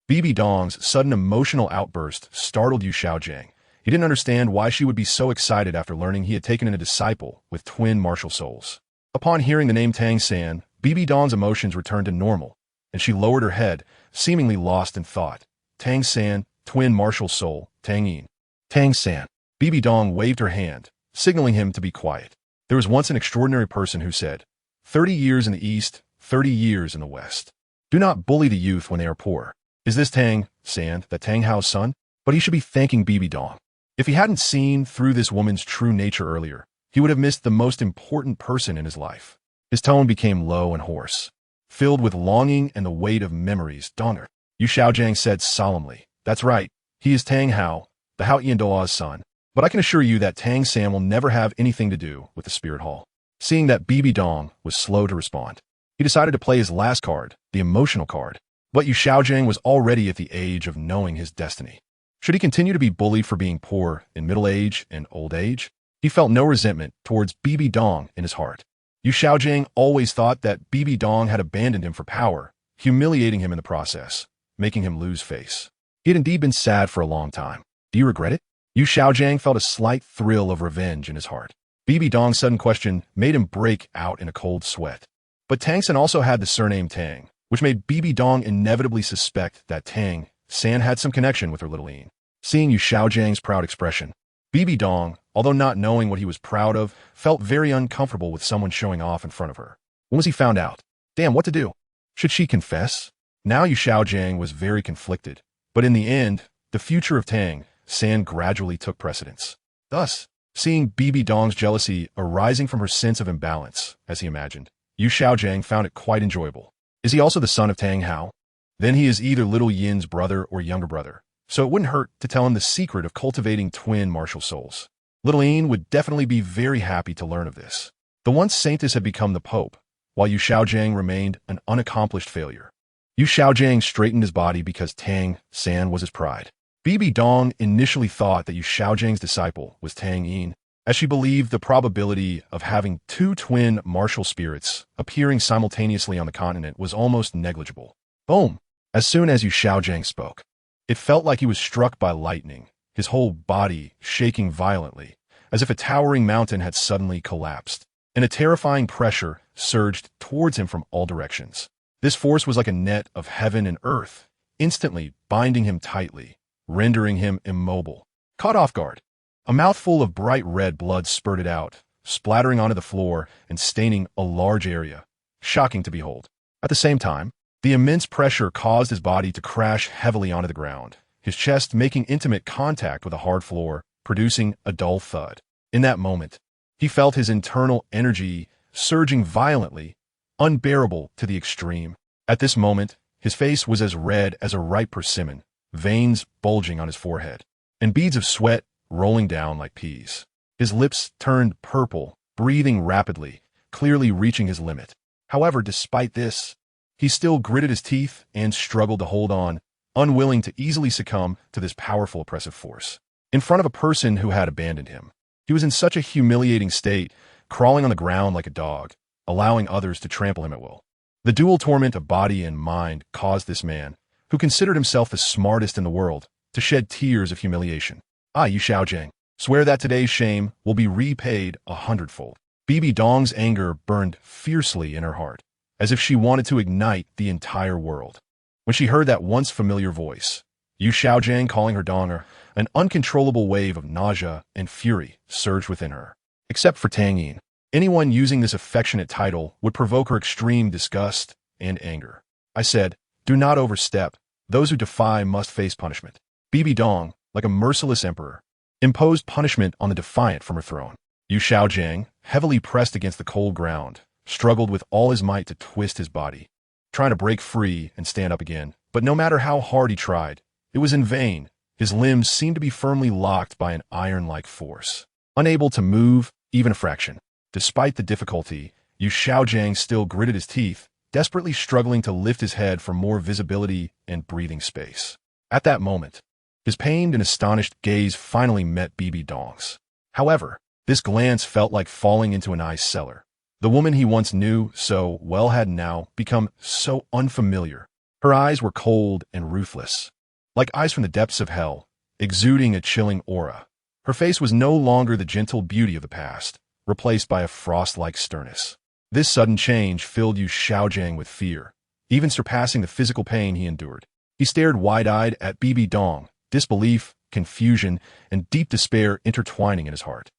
Bibi Dong's sudden emotional outburst startled Yu Xiaojiang. He didn't understand why she would be so excited after learning he had taken in a disciple with twin martial souls. Upon hearing the name Tang San, Bibi Dong's emotions returned to normal, and she lowered her head, seemingly lost in thought. Tang San, twin martial soul, Tang Yin. Tang San. Bibi Dong waved her hand, signaling him to be quiet. There was once an extraordinary person who said, 30 years in the East, 30 years in the West. Do not bully the youth when they are poor. Is this Tang San, that Tang Hao's son? But he should be thanking Bibi Dong. If he hadn't seen through this woman's true nature earlier, he would have missed the most important person in his life. His tone became low and hoarse, filled with longing and the weight of memories. Donner. Yu Xiaojiang said solemnly, that's right, he is Tang Hao, the Hao Yandoa's son. But I can assure you that Tang San will never have anything to do with the Spirit Hall. Seeing that Bibi Dong was slow to respond, he decided to play his last card, the emotional card. But Yu Xiaojiang was already at the age of knowing his destiny. Should he continue to be bullied for being poor in middle age and old age? He felt no resentment towards Bibi Dong in his heart. Yu Xiaojing always thought that Bibi Dong had abandoned him for power, humiliating him in the process, making him lose face. He had indeed been sad for a long time. Do you regret it? Yu Xiaojing felt a slight thrill of revenge in his heart. Bibi Dong's sudden question made him break out in a cold sweat. But Tang San also had the surname Tang, which made Bibi Dong inevitably suspect that Tang San had some connection with her little Yin. Seeing Yu Xiaojing's proud expression, Bibi Dong, although not knowing what he was proud of, felt very uncomfortable with someone showing off in front of her. When was he found out? Damn, what to do? Should she confess? Now Yu Xiaojing was very conflicted, but in the end, the future of Tang San gradually took precedence. Thus, seeing Bibi Dong's jealousy arising from her sense of imbalance, as he imagined, Yu Xiaojing found it quite enjoyable. Is he also the son of Tang Hao? Then he is either little Yin's brother or younger brother, so it wouldn't hurt to tell him the secret of cultivating twin martial souls. Little Yin would definitely be very happy to learn of this. The once saintess had become the pope, while Yu Xiaojing remained an unaccomplished failure. Yu Xiaojing straightened his body because Tang San was his pride. Bibi Dong initially thought that Yu Xiaojing's disciple was Tang Yin, as she believed the probability of having two twin martial spirits appearing simultaneously on the continent was almost negligible. Boom! As soon as Yu Xiaojing spoke, it felt like he was struck by lightning, his whole body shaking violently, as if a towering mountain had suddenly collapsed, and a terrifying pressure surged towards him from all directions. This force was like a net of heaven and earth, instantly binding him tightly, rendering him immobile. Caught off guard, a mouthful of bright red blood spurted out, splattering onto the floor and staining a large area, shocking to behold. At the same time, the immense pressure caused his body to crash heavily onto the ground, his chest making intimate contact with a hard floor, producing a dull thud. In that moment, he felt his internal energy surging violently, unbearable to the extreme. At this moment, his face was as red as a ripe persimmon, veins bulging on his forehead, and beads of sweat rolling down like peas. His lips turned purple, breathing rapidly, clearly reaching his limit. However, despite this, he still gritted his teeth and struggled to hold on, unwilling to easily succumb to this powerful oppressive force. In front of a person who had abandoned him, he was in such a humiliating state, crawling on the ground like a dog, allowing others to trample him at will. The dual torment of body and mind caused this man, who considered himself the smartest in the world, to shed tears of humiliation. Yu Xiaojing, swear that today's shame will be repaid 100-fold. Bibi Dong's anger burned fiercely in her heart, as if she wanted to ignite the entire world. When she heard that once familiar voice, Yu Xiaojing calling her Donger, an uncontrollable wave of nausea and fury surged within her. Except for Tang Yin, anyone using this affectionate title would provoke her extreme disgust and anger. I said, do not overstep. Those who defy must face punishment. Bibi Dong, like a merciless emperor, imposed punishment on the defiant from her throne. Yu Xiaojing, heavily pressed against the cold ground, struggled with all his might to twist his body, trying to break free and stand up again. But no matter how hard he tried, it was in vain. His limbs seemed to be firmly locked by an iron-like force, unable to move even a fraction. Despite the difficulty, Yu Xiaojing still gritted his teeth, desperately struggling to lift his head for more visibility and breathing space. At that moment, his pained and astonished gaze finally met Bibi Dong's. However, this glance felt like falling into an ice cellar. The woman he once knew so well had now become so unfamiliar. Her eyes were cold and ruthless, like ice from the depths of hell, exuding a chilling aura. Her face was no longer the gentle beauty of the past, replaced by a frost-like sternness. This sudden change filled Yu Xiaojing with fear, even surpassing the physical pain he endured. He stared wide-eyed at Bibi Dong, disbelief, confusion, and deep despair intertwining in his heart.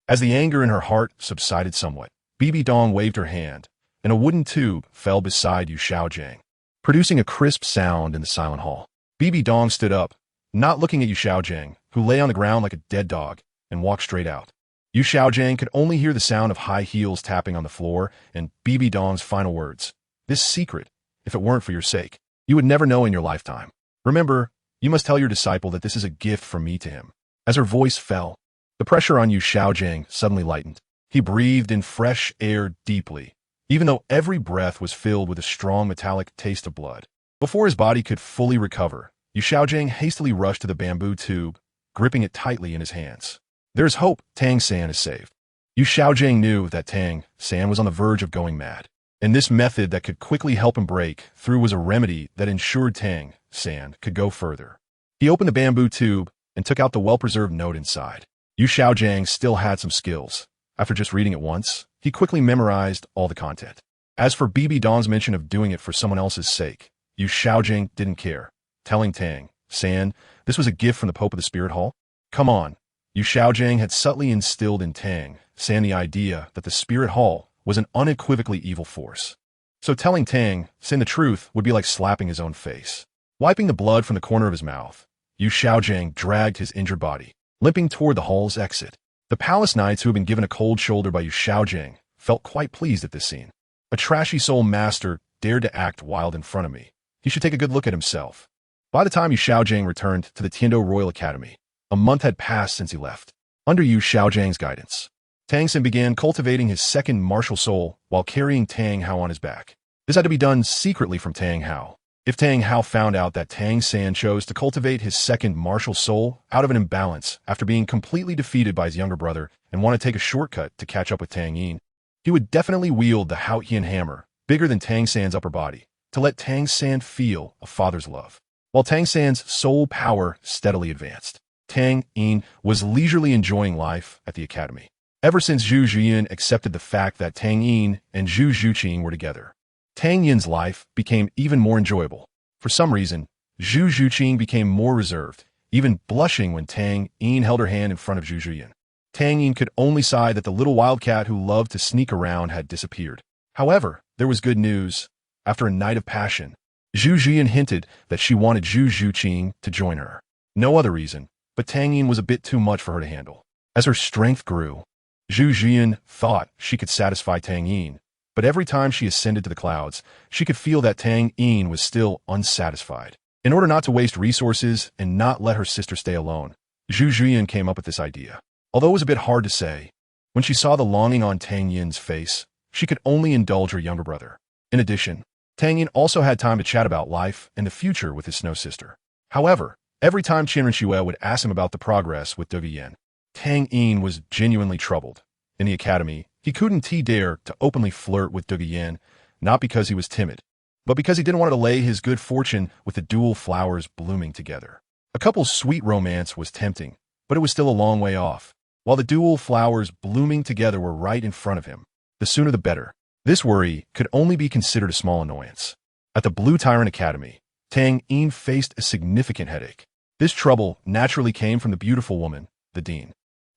As the anger in her heart subsided somewhat, Bibi Dong waved her hand, and a wooden tube fell beside Yu Xiaojing, producing a crisp sound in the silent hall. Bibi Dong stood up, not looking at Yu Xiaojing, who lay on the ground like a dead dog, and walked straight out. Yu Xiaojing could only hear the sound of high heels tapping on the floor and Bibi Dong's final words. This secret, if it weren't for your sake, you would never know in your lifetime. Remember, you must tell your disciple that this is a gift from me to him. As her voice fell, the pressure on Yu Xiaojing suddenly lightened. He breathed in fresh air deeply, even though every breath was filled with a strong metallic taste of blood. Before his body could fully recover, Yu Xiaojing hastily rushed to the bamboo tube, gripping it tightly in his hands. There's hope, Tang San is saved. Yu Xiaojing knew that Tang San was on the verge of going mad, and this method that could quickly help him break through was a remedy that ensured Tang San could go further. He opened the bamboo tube and took out the well-preserved note inside. Yu Xiaojing still had some skills. After just reading it once, he quickly memorized all the content. As for BB Dong's mention of doing it for someone else's sake, Yu Xiaojing didn't care, telling Tang San this was a gift from the Pope of the Spirit Hall. Come on. Yu Xiaojing had subtly instilled in Tang San the idea that the Spirit Hall was an unequivocally evil force. So telling Tang San the truth would be like slapping his own face. Wiping the blood from the corner of his mouth, Yu Xiaojing dragged his injured body, limping toward the hall's exit. The palace knights who had been given a cold shoulder by Yu Xiaojing felt quite pleased at this scene. A trashy soul master dared to act wild in front of me. He should take a good look at himself. By the time Yu Xiaojing returned to the Tiando Royal Academy, a month had passed since he left. Under Yu Xiaojing's guidance, Tang San began cultivating his second martial soul while carrying Tang Hao on his back. This had to be done secretly from Tang Hao. If Tang Hao found out that Tang San chose to cultivate his second martial soul out of an imbalance after being completely defeated by his younger brother and want to take a shortcut to catch up with Tang Yin, he would definitely wield the Haotian hammer, bigger than Tang San's upper body, to let Tang San feel a father's love. While Tang San's soul power steadily advanced, Tang Yin was leisurely enjoying life at the academy. Ever since Zhu Zhiyin accepted the fact that Tang Yin and Zhu Zhuqing were together, Tang Yin's life became even more enjoyable. For some reason, Zhu Zhuqing became more reserved, even blushing when Tang Yin held her hand in front of Zhu Zhiyin. Tang Yin could only sigh that the little wildcat who loved to sneak around had disappeared. However, there was good news. After a night of passion, Zhu Zhiyin hinted that she wanted Zhu Zhuqing to join her. No other reason, but Tang Yin was a bit too much for her to handle. As her strength grew, Zhu Zhiyin thought she could satisfy Tang Yin, but every time she ascended to the clouds, she could feel that Tang Yin was still unsatisfied. In order not to waste resources and not let her sister stay alone, Zhu Zhiyin came up with this idea. Although it was a bit hard to say, when she saw the longing on Tang Yin's face, she could only indulge her younger brother. In addition, Tang Yin also had time to chat about life and the future with his snow sister. However, every time Qianren Xue would ask him about the progress with Dogu Yan, Tang Yin was genuinely troubled. In the academy, he couldn't dare to openly flirt with Dogu Yan, not because he was timid, but because he didn't want to delay his good fortune with the dual flowers blooming together. A couple's sweet romance was tempting, but it was still a long way off. While the dual flowers blooming together were right in front of him, the sooner the better. This worry could only be considered a small annoyance. At the Blue Tyrant Academy, Tang Yin faced a significant headache. This trouble naturally came from the beautiful woman, the dean.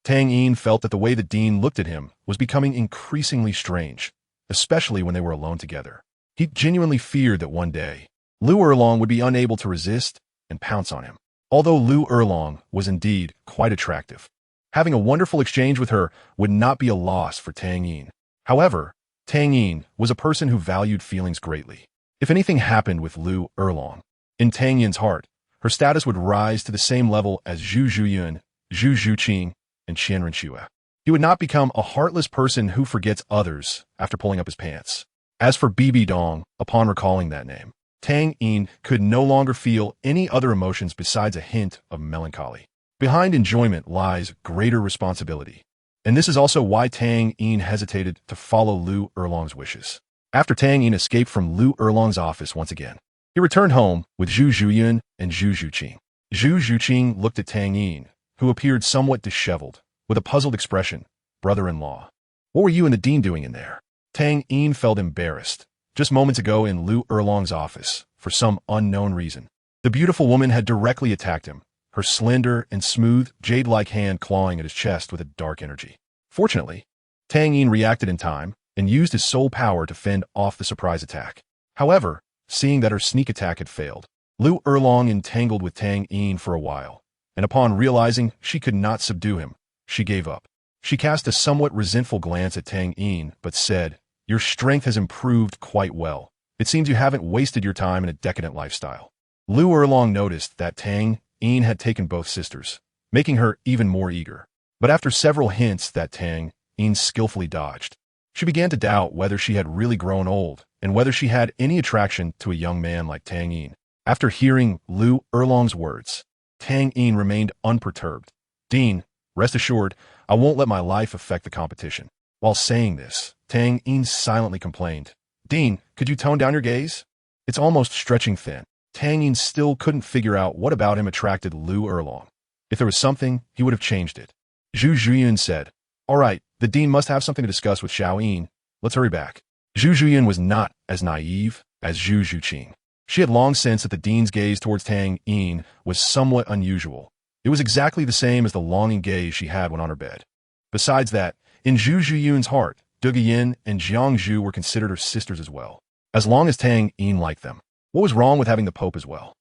Tang Yin felt that the way the dean looked at him was becoming increasingly strange, especially when they were alone together. He genuinely feared that one day, Lu Erlong would be unable to resist and pounce on him. Although Lu Erlong was indeed quite attractive, having a wonderful exchange with her would not be a loss for Tang Yin. However, Tang Yin was a person who valued feelings greatly. If anything happened with Lu Erlong, in Tang Yin's heart, her status would rise to the same level as Zhu Zhuyin, Zhu Zhuqing, and Qianren Xue. He would not become a heartless person who forgets others after pulling up his pants. As for BB Dong, upon recalling that name, Tang Yin could no longer feel any other emotions besides a hint of melancholy. Behind enjoyment lies greater responsibility. And this is also why Tang Yin hesitated to follow Lu Erlong's wishes. After Tang Yin escaped from Lu Erlong's office once again, he returned home with Zhu Zhuyin and Zhu Zhuqing. Zhu Zhuqing looked at Tang Yin, who appeared somewhat disheveled, with a puzzled expression. Brother-in-law, what were you and the dean doing in there? Tang Yin felt embarrassed. Just moments ago in Lu Erlong's office, for some unknown reason, the beautiful woman had directly attacked him, her slender and smooth, jade-like hand clawing at his chest with a dark energy. Fortunately, Tang Yin reacted in time and used his soul power to fend off the surprise attack. However, seeing that her sneak attack had failed, Lu Erlong entangled with Tang Yin for a while, and upon realizing she could not subdue him, she gave up. She cast a somewhat resentful glance at Tang Yin, but said, "Your strength has improved quite well. It seems you haven't wasted your time in a decadent lifestyle." Lu Erlong noticed that Tang Yin had taken both sisters, making her even more eager. But after several hints that Tang Yin skillfully dodged, she began to doubt whether she had really grown old and whether she had any attraction to a young man like Tang Yin. After hearing Lu Erlong's words, Tang Yin remained unperturbed. Dean, rest assured, I won't let my life affect the competition. While saying this, Tang Yin silently complained. Dean, could you tone down your gaze? It's almost stretching thin. Tang Yin still couldn't figure out what about him attracted Lu Erlong. If there was something, he would have changed it. Zhu Zhuyun said, All right, the dean must have something to discuss with Xiao Yin. Let's hurry back. Zhu Zhuyun was not as naive as Zhu Zhuqing. She had long sensed that the dean's gaze towards Tang Yin was somewhat unusual. It was exactly the same as the longing gaze she had when on her bed. Besides that, in Zhu Zhuyun's heart, Duge Yin and Jiang Zhu were considered her sisters as well, as long as Tang Yin liked them. What was wrong with having the Pope as well?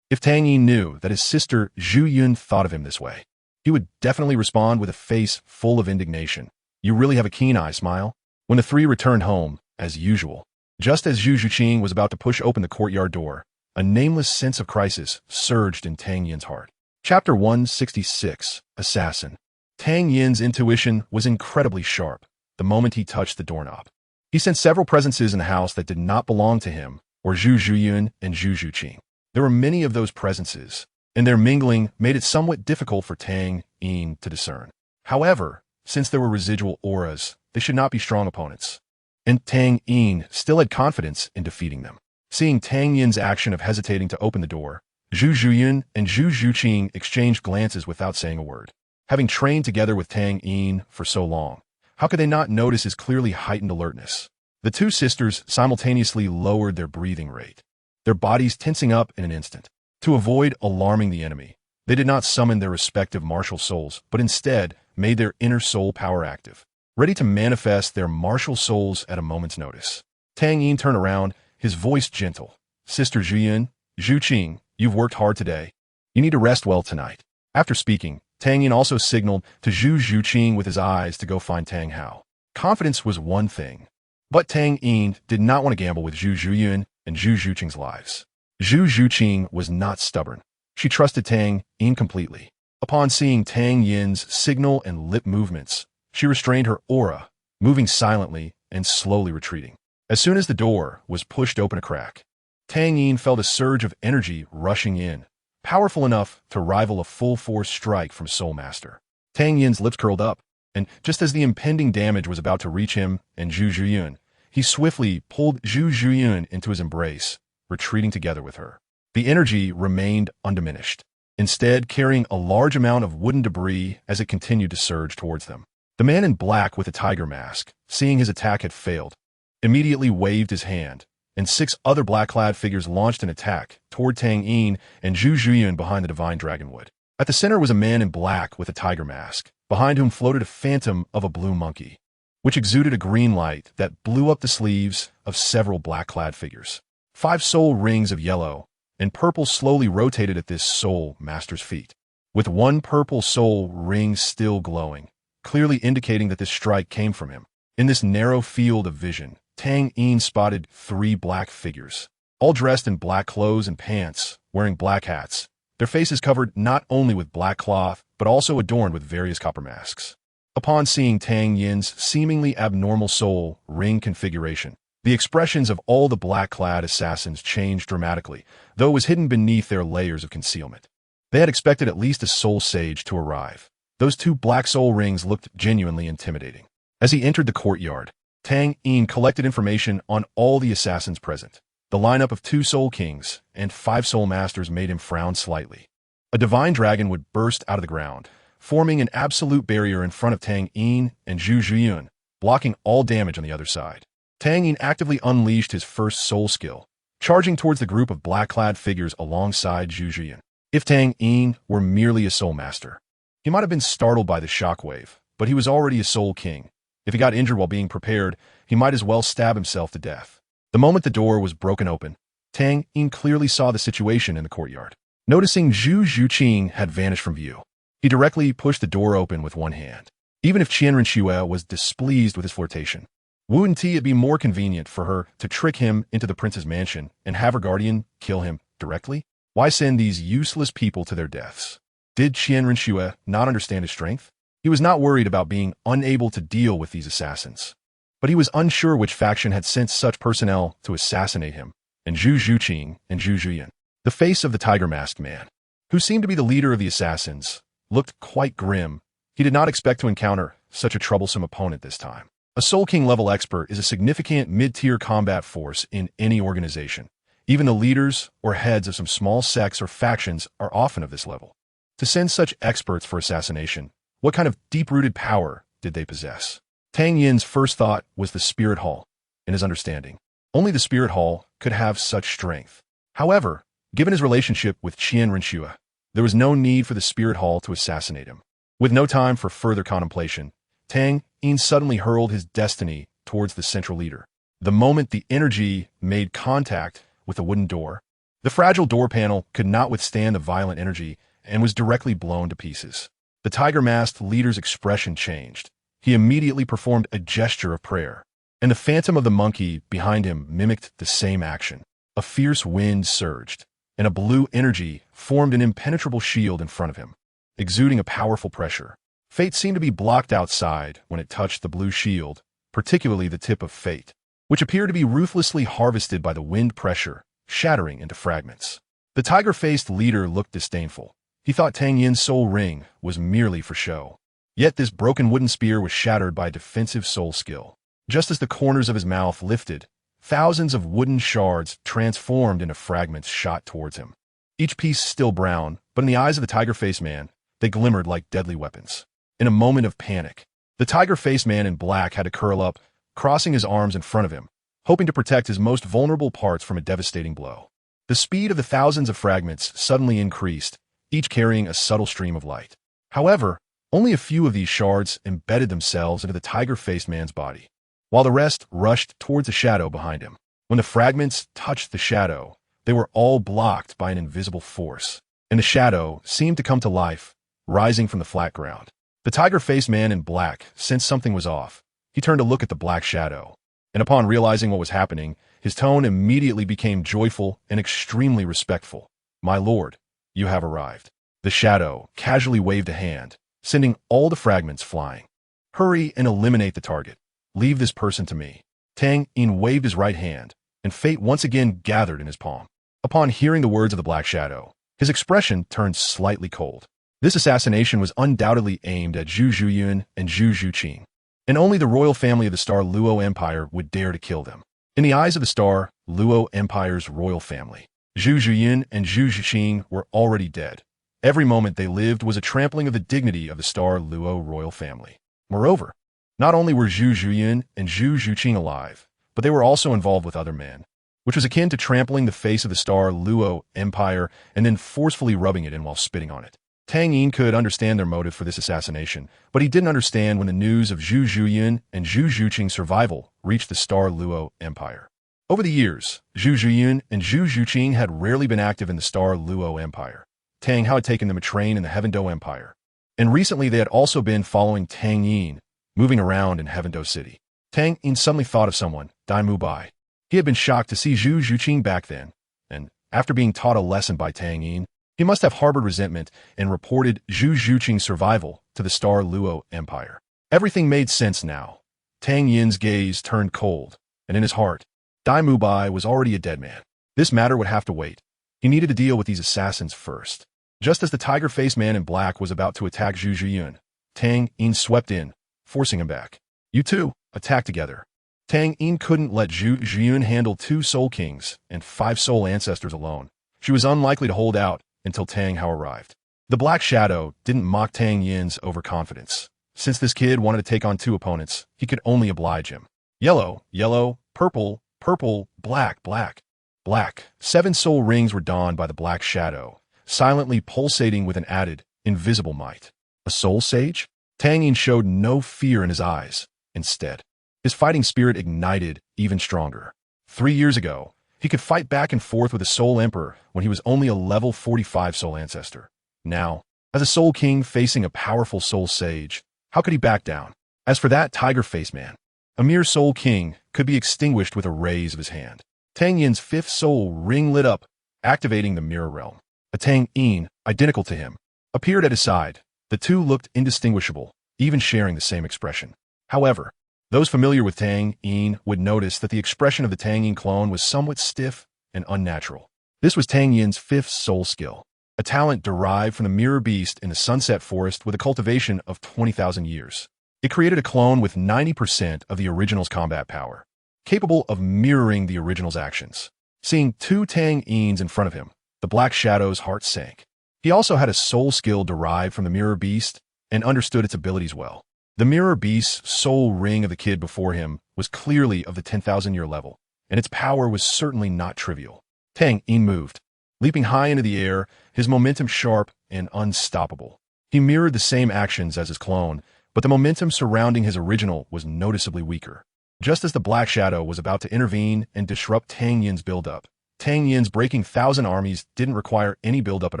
If Tang Yin knew that his sister Zhu Yun thought of him this way, he would definitely respond with a face full of indignation. You really have a keen eye, smile. When the three returned home, as usual, just as Zhu Zhuqing was about to push open the courtyard door, a nameless sense of crisis surged in Tang Yin's heart. Chapter 166, Assassin. Tang Yin's intuition was incredibly sharp the moment he touched the doorknob. He sensed several presences in the house that did not belong to him or Zhu Zhuyun and Zhu Zhuqing. There were many of those presences, and their mingling made it somewhat difficult for Tang Yin to discern. However, since there were residual auras, they should not be strong opponents. And Tang Yin still had confidence in defeating them. Seeing Tang Yin's action of hesitating to open the door, Zhu Zhuyun and Zhu Zhuqing exchanged glances without saying a word. Having trained together with Tang Yin for so long, how could they not notice his clearly heightened alertness? The two sisters simultaneously lowered their breathing rate, their bodies tensing up in an instant. To avoid alarming the enemy, they did not summon their respective martial souls, but instead made their inner soul power active, ready to manifest their martial souls at a moment's notice. Tang Yin turned around, his voice gentle. Sister Zhuyun, Zhuqing, you've worked hard today. You need to rest well tonight. After speaking, Tang Yin also signaled to Zhu Zhuqing with his eyes to go find Tang Hao. Confidence was one thing, but Tang Yin did not want to gamble with Zhu Zhuyun and Zhu Zhuqing's lives. Zhu Zhuqing was not stubborn. She trusted Tang Yin completely. Upon seeing Tang Yin's signal and lip movements, she restrained her aura, moving silently and slowly retreating. As soon as the door was pushed open a crack, Tang Yin felt a surge of energy rushing in, powerful enough to rival a full-force strike from Soul Master. Tang Yin's lips curled up, and just as the impending damage was about to reach him and Zhu Zhuyun, he swiftly pulled Zhu Zhuyun into his embrace, retreating together with her. The energy remained undiminished, instead carrying a large amount of wooden debris as it continued to surge towards them. The man in black with the tiger mask, seeing his attack had failed, immediately waved his hand, and 6 other black-clad figures launched an attack toward Tang Yin and Zhu Zhuyun behind the divine dragonwood. At the center was a man in black with a tiger mask, behind whom floated a phantom of a blue monkey, which exuded a green light that blew up the sleeves of several black-clad figures. 5 soul rings of yellow and purple slowly rotated at this soul master's feet, with 1 purple soul ring still glowing, clearly indicating that this strike came from him. In this narrow field of vision, Tang Yin spotted 3 black figures, all dressed in black clothes and pants, wearing black hats, their faces covered not only with black cloth, but also adorned with various copper masks. Upon seeing Tang Yin's seemingly abnormal soul ring configuration, the expressions of all the black-clad assassins changed dramatically, though it was hidden beneath their layers of concealment. They had expected at least a soul sage to arrive. Those 2 black soul rings looked genuinely intimidating. As he entered the courtyard, Tang Yin collected information on all the assassins present. The lineup of 2 soul kings and 5 soul masters made him frown slightly. A divine dragon would burst out of the ground, forming an absolute barrier in front of Tang Yin and Zhu Zhuyun, blocking all damage on the other side. Tang Yin actively unleashed his first soul skill, charging towards the group of black-clad figures alongside Zhu Zhuyun. If Tang Yin were merely a soul master, he might have been startled by the shockwave, but he was already a soul king. If he got injured while being prepared, he might as well stab himself to death. The moment the door was broken open, Tang Yin clearly saw the situation in the courtyard. Noticing Zhu Zhuqing had vanished from view, he directly pushed the door open with one hand. Even if Qianren Xue was displeased with his flirtation, wouldn't it be more convenient for her to trick him into the prince's mansion and have her guardian kill him directly? Why send these useless people to their deaths? Did Qianren Xue not understand his strength? He was not worried about being unable to deal with these assassins, but he was unsure which faction had sent such personnel to assassinate him, and Zhu Zhuqing and Zhu Zhuyan. The face of the tiger-masked man, who seemed to be the leader of the assassins, looked quite grim. He did not expect to encounter such a troublesome opponent this time. A Soul King level expert is a significant mid-tier combat force in any organization. Even the leaders or heads of some small sects or factions are often of this level. To send such experts for assassination, what kind of deep-rooted power did they possess? Tang Yin's first thought was the Spirit Hall. In his understanding, only the Spirit Hall could have such strength. However, given his relationship with Qian Renshua, there was no need for the Spirit Hall to assassinate him. With no time for further contemplation, Tang Yin suddenly hurled his destiny towards the central leader. The moment the energy made contact with the wooden door, the fragile door panel could not withstand the violent energy and was directly blown to pieces. The tiger-masked leader's expression changed. He immediately performed a gesture of prayer, and the phantom of the monkey behind him mimicked the same action. A fierce wind surged, and a blue energy formed an impenetrable shield in front of him, exuding a powerful pressure. Fate seemed to be blocked outside when it touched the blue shield, particularly the tip of Fate, which appeared to be ruthlessly harvested by the wind pressure, shattering into fragments. The tiger-faced leader looked disdainful. He thought Tang Yin's soul ring was merely for show. Yet this broken wooden spear was shattered by defensive soul skill. Just as the corners of his mouth lifted, thousands of wooden shards transformed into fragments shot towards him. Each piece still brown, but in the eyes of the tiger-faced man, they glimmered like deadly weapons. In a moment of panic, the tiger-faced man in black had to curl up, crossing his arms in front of him, hoping to protect his most vulnerable parts from a devastating blow. The speed of the thousands of fragments suddenly increased, each carrying a subtle stream of light. However, only a few of these shards embedded themselves into the tiger-faced man's body, while the rest rushed towards the shadow behind him. When the fragments touched the shadow, they were all blocked by an invisible force, and the shadow seemed to come to life, rising from the flat ground. The tiger-faced man in black sensed something was off. He turned to look at the black shadow, and upon realizing what was happening, his tone immediately became joyful and extremely respectful. "My lord, you have arrived." The shadow casually waved a hand, sending all the fragments flying. "Hurry and eliminate the target. Leave this person to me." Tang Yin waved his right hand, and fate once again gathered in his palm. Upon hearing the words of the black shadow, his expression turned slightly cold. This assassination was undoubtedly aimed at Zhu Zhuyun and Zhu Zhuqing, and only the royal family of the Star Luo Empire would dare to kill them. In the eyes of the Star Luo Empire's royal family, Zhu Zhuyun and Zhu Zhuqing were already dead. Every moment they lived was a trampling of the dignity of the Star Luo royal family. Moreover, not only were Zhu Zhuyun and Zhu Zhuqing alive, but they were also involved with other men, which was akin to trampling the face of the Star Luo Empire and then forcefully rubbing it in while spitting on it. Tang Yin could understand their motive for this assassination, but he didn't understand when the news of Zhu Zhuyun and Zhu Zhuqing's survival reached the Star Luo Empire. Over the years, Zhu Zhuyun and Zhu Zhuqing had rarely been active in the Star Luo Empire. Tang Hao had taken them a train in the Heavendo Empire, and recently they had also been following Tang Yin, moving around in Heavendo City. Tang Yin suddenly thought of someone, Dalu Bai. He had been shocked to see Zhu Zhuqing back then, and after being taught a lesson by Tang Yin, he must have harbored resentment and reported Zhu Zhuqing's survival to the Star Luo Empire. Everything made sense now. Tang Yin's gaze turned cold, and in his heart, Dalu Bai was already a dead man. This matter would have to wait. He needed to deal with these assassins first. Just as the tiger-faced man in black was about to attack Zhu Zhuyun, Tang Yin swept in, forcing him back. "You two, attack together." Tang Yin couldn't let Zhu Zhuyun handle 2 Soul Kings and 5 Soul Ancestors alone. She was unlikely to hold out until Tang Hao arrived. The Black Shadow didn't mock Tang Yin's overconfidence. Since this kid wanted to take on 2 opponents, he could only oblige him. Yellow, yellow, purple, purple, black, black, black. 7 soul rings were donned by the Black Shadow, silently pulsating with an added, invisible might. A soul sage? Tang Yin showed no fear in his eyes. Instead, his fighting spirit ignited even stronger. 3 years ago, he could fight back and forth with the Soul Emperor when he was only a level 45 Soul Ancestor. Now, as a Soul King facing a powerful Soul Sage, how could he back down? As for that tiger-faced man, a mere Soul King could be extinguished with a raise of his hand. Tang Yin's 5th soul ring lit up, activating the Mirror Realm. A Tang Yin, identical to him, appeared at his side. The two looked indistinguishable, even sharing the same expression. However, those familiar with Tang Yin would notice that the expression of the Tang Yin clone was somewhat stiff and unnatural. This was Tang Yin's fifth soul skill, a talent derived from the mirror beast in the sunset forest with a cultivation of 20,000 years. It created a clone with 90% of the original's combat power, capable of mirroring the original's actions. Seeing two Tang Yins in front of him, the Black Shadow's heart sank. He also had a soul skill derived from the mirror beast and understood its abilities well. The mirror beast's soul ring of the kid before him was clearly of the 10,000-year level, and its power was certainly not trivial. Tang Yin moved, leaping high into the air, his momentum sharp and unstoppable. He mirrored the same actions as his clone, but the momentum surrounding his original was noticeably weaker. Just as the Black Shadow was about to intervene and disrupt Tang Yin's buildup, Tang Yin's breaking 1,000 armies didn't require any buildup at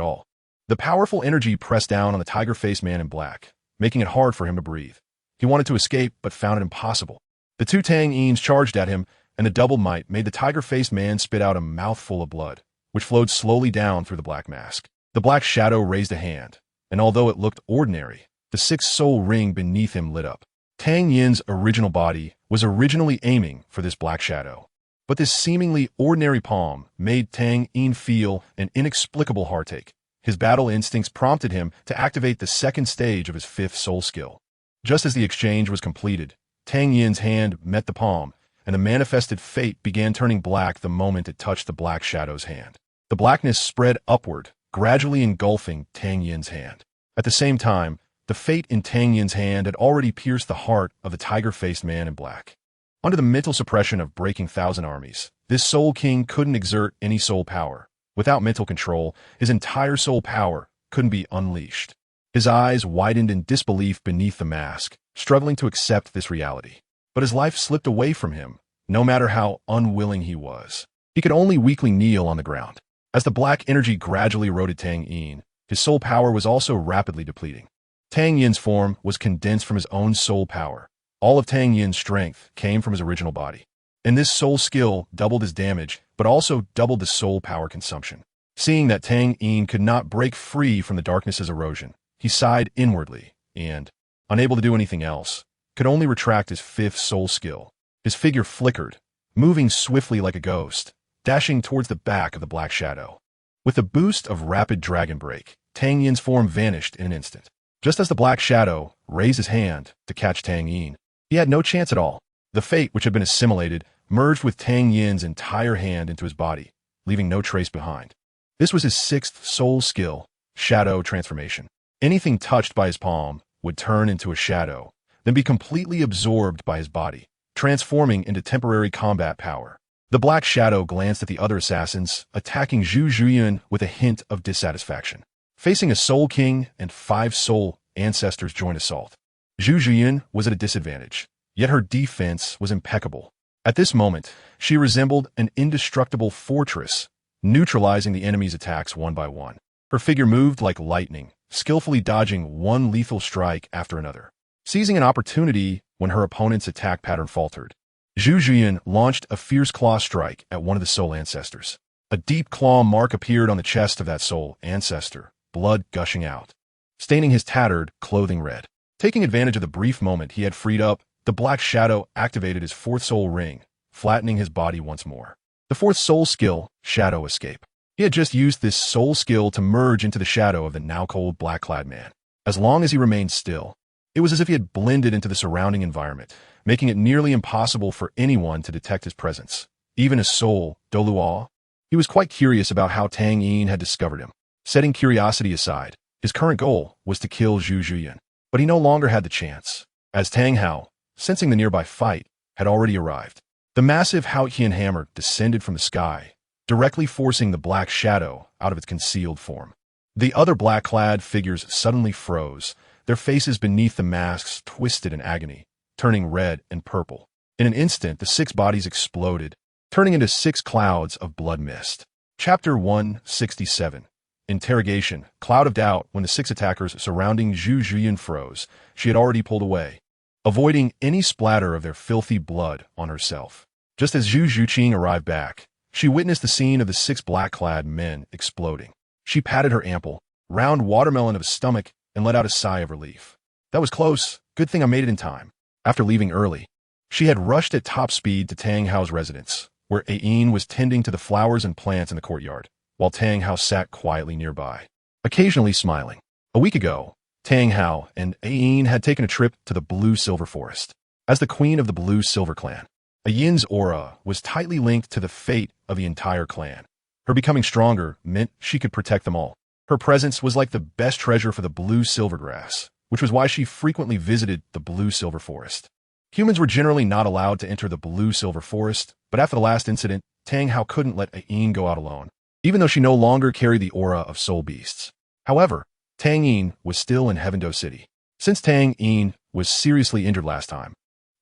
all. The powerful energy pressed down on the tiger-faced man in black, making it hard for him to breathe. He wanted to escape, but found it impossible. The two Tang Yins charged at him, and the double might made the tiger-faced man spit out a mouthful of blood, which flowed slowly down through the black mask. The Black Shadow raised a hand, and although it looked ordinary, the sixth soul ring beneath him lit up. Tang Yin's original body was originally aiming for this Black Shadow, but this seemingly ordinary palm made Tang Yin feel an inexplicable heartache. His battle instincts prompted him to activate the second stage of his fifth soul skill. Just as the exchange was completed, Tang Yin's hand met the palm, and the manifested fate began turning black the moment it touched the Black Shadow's hand. The blackness spread upward, gradually engulfing Tang Yin's hand. At the same time, the fate in Tang Yin's hand had already pierced the heart of the tiger-faced man in black. Under the mental suppression of breaking 1,000 armies, this Soul King couldn't exert any soul power. Without mental control, his entire soul power couldn't be unleashed. His eyes widened in disbelief beneath the mask, struggling to accept this reality. But his life slipped away from him, no matter how unwilling he was. He could only weakly kneel on the ground. As the black energy gradually eroded Tang Yin, his soul power was also rapidly depleting. Tang Yin's form was condensed from his own soul power. All of Tang Yin's strength came from his original body. And this soul skill doubled his damage, but also doubled the soul power consumption. Seeing that Tang Yin could not break free from the darkness's erosion, he sighed inwardly and, unable to do anything else, could only retract his fifth soul skill. His figure flickered, moving swiftly like a ghost, dashing towards the back of the Black Shadow. With a boost of rapid dragon break, Tang Yin's form vanished in an instant. Just as the Black Shadow raised his hand to catch Tang Yin, he had no chance at all. The fate which had been assimilated merged with Tang Yin's entire hand into his body, leaving no trace behind. This was his sixth soul skill, Shadow Transformation. Anything touched by his palm would turn into a shadow, then be completely absorbed by his body, transforming into temporary combat power. The Black Shadow glanced at the other assassins, attacking Zhu Zhuyan with a hint of dissatisfaction. Facing a Soul King and 5 soul ancestors joint assault, Zhu Zhuyan was at a disadvantage, yet her defense was impeccable. At this moment, she resembled an indestructible fortress, neutralizing the enemy's attacks one by one. Her figure moved like lightning, skillfully dodging one lethal strike after another. Seizing an opportunity when her opponent's attack pattern faltered, Zhu Zhuyan launched a fierce claw strike at one of the soul ancestors. A deep claw mark appeared on the chest of that soul ancestor, blood gushing out, staining his tattered clothing red. Taking advantage of the brief moment he had freed up, the Black Shadow activated his fourth soul ring, flattening his body once more. The fourth soul skill, Shadow Escape. He had just used this soul skill to merge into the shadow of the now-cold black-clad man. As long as he remained still, it was as if he had blended into the surrounding environment, making it nearly impossible for anyone to detect his presence. Even his soul, Douluo. He was quite curious about how Tang Yin had discovered him. Setting curiosity aside, his current goal was to kill Zhu Zhuyan. But he no longer had the chance, as Tang Hao, sensing the nearby fight, had already arrived. The massive Haotian hammer descended from the sky, directly forcing the Black Shadow out of its concealed form. The other black-clad figures suddenly froze, their faces beneath the masks twisted in agony, turning red and purple. In an instant, the 6 bodies exploded, turning into 6 clouds of blood mist. Chapter 167. Interrogation. Cloud of doubt. When the 6 attackers surrounding Zhu Zhuyan froze, she had already pulled away, avoiding any splatter of their filthy blood on herself. Just as Zhu Zhuqing arrived back, she witnessed the scene of the 6 black-clad men exploding. She patted her ample, round watermelon of a stomach and let out a sigh of relief. That was close. Good thing I made it in time. After leaving early, she had rushed at top speed to Tang Hao's residence, where Ayin was tending to the flowers and plants in the courtyard. while Tang Hao sat quietly nearby, occasionally smiling. A week ago, Tang Hao and Ayin had taken a trip to the Blue-Silver Forest. As the queen of the Blue-Silver clan, Ayin's aura was tightly linked to the fate of the entire clan. Her becoming stronger meant she could protect them all. Her presence was like the best treasure for the Blue-Silver grass, which was why she frequently visited the Blue-Silver Forest. Humans were generally not allowed to enter the Blue-Silver Forest, but after the last incident, Tang Hao couldn't let Ayin go out alone, even though she no longer carried the aura of soul beasts. However, Tang Yin was still in Heavendo City. Since Tang Yin was seriously injured last time,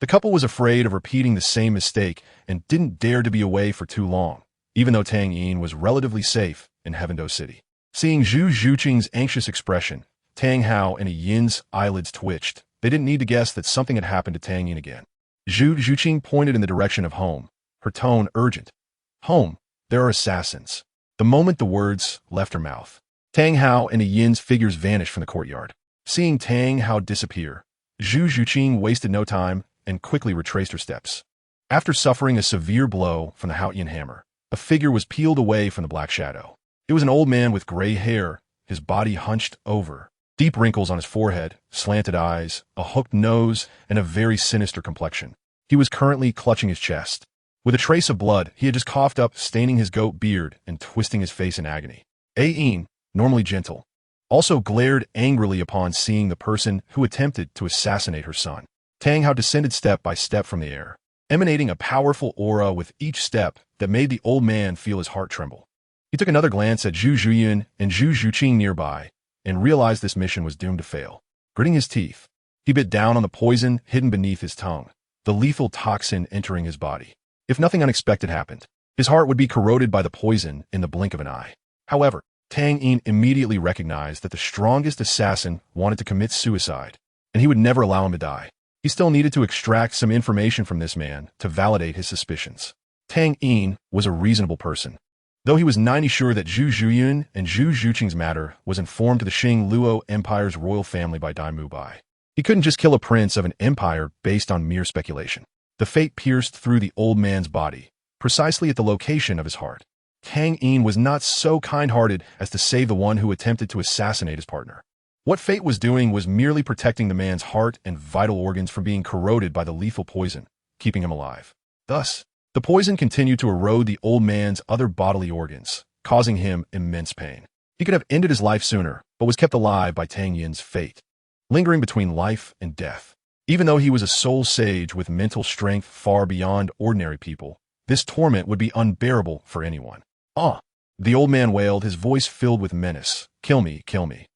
the couple was afraid of repeating the same mistake and didn't dare to be away for too long, even though Tang Yin was relatively safe in Heavendo City. Seeing Zhu Zhuqing's anxious expression, Tang Hao and Yin's eyelids twitched. They didn't need to guess that something had happened to Tang Yin again. Zhu Zhuqing pointed in the direction of home, her tone urgent. Home, there are assassins. The moment the words left her mouth, Tang Hao and Yin's figures vanished from the courtyard. Seeing Tang Hao disappear, Zhu Zhuqing wasted no time and quickly retraced her steps. After suffering a severe blow from the Haotian hammer, a figure was peeled away from the black shadow. It was an old man with gray hair, his body hunched over, deep wrinkles on his forehead, slanted eyes, a hooked nose, and a very sinister complexion. He was currently clutching his chest. With a trace of blood, he had just coughed up, staining his goat beard and twisting his face in agony. Ayin, normally gentle, also glared angrily upon seeing the person who attempted to assassinate her son. Tang Hao descended step by step from the air, emanating a powerful aura with each step that made the old man feel his heart tremble. He took another glance at Zhu Zhuyin and Zhu Zhuqing nearby and realized this mission was doomed to fail. Gritting his teeth, he bit down on the poison hidden beneath his tongue, the lethal toxin entering his body. If nothing unexpected happened, his heart would be corroded by the poison in the blink of an eye. However, Tang Yin immediately recognized that the strongest assassin wanted to commit suicide, and he would never allow him to die. He still needed to extract some information from this man to validate his suspicions. Tang Yin was a reasonable person. Though he was 90% sure that Zhu Zhuyin and Zhu Zhuqing's matter was informed to the Xing Luo Empire's royal family by Dai Mubai, he couldn't just kill a prince of an empire based on mere speculation. The fate pierced through the old man's body, precisely at the location of his heart. Tang Yin was not so kind-hearted as to save the one who attempted to assassinate his partner. What fate was doing was merely protecting the man's heart and vital organs from being corroded by the lethal poison, keeping him alive. Thus, the poison continued to erode the old man's other bodily organs, causing him immense pain. He could have ended his life sooner, but was kept alive by Tang Yin's fate, lingering between life and death. Even though he was a soul sage with mental strength far beyond ordinary people, this torment would be unbearable for anyone. Ah! The old man wailed, his voice filled with menace. Kill me, kill me.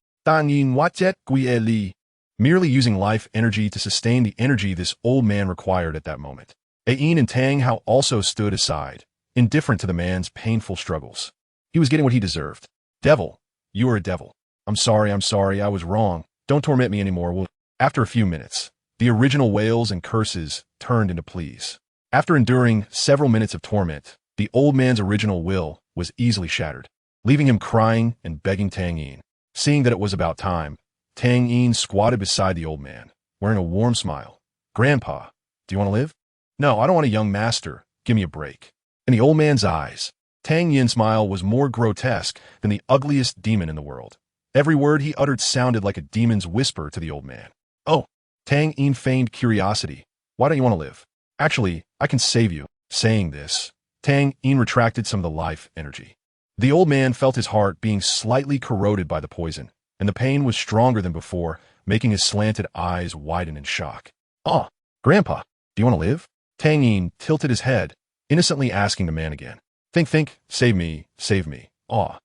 Merely using life energy to sustain the energy this old man required at that moment. Ayin and Tang Hao also stood aside, indifferent to the man's painful struggles. He was getting what he deserved. Devil, you are a devil. I'm sorry, I was wrong. Don't torment me anymore. After a few minutes, the original wails and curses turned into pleas. After enduring several minutes of torment, the old man's original will was easily shattered, leaving him crying and begging Tang Yin. Seeing that it was about time, Tang Yin squatted beside the old man, wearing a warm smile. Grandpa, do you want to live? No, I don't want a young master. Give me a break. In the old man's eyes, Tang Yin's smile was more grotesque than the ugliest demon in the world. Every word he uttered sounded like a demon's whisper to the old man. Oh, Tang Yin feigned curiosity. Why don't you want to live? Actually, I can save you. Saying this, Tang Yin retracted some of the life energy. The old man felt his heart being slightly corroded by the poison, and the pain was stronger than before, making his slanted eyes widen in shock. Oh, Grandpa, do you want to live? Tang Yin tilted his head, innocently asking the man again. Think, save me, save me. Aw.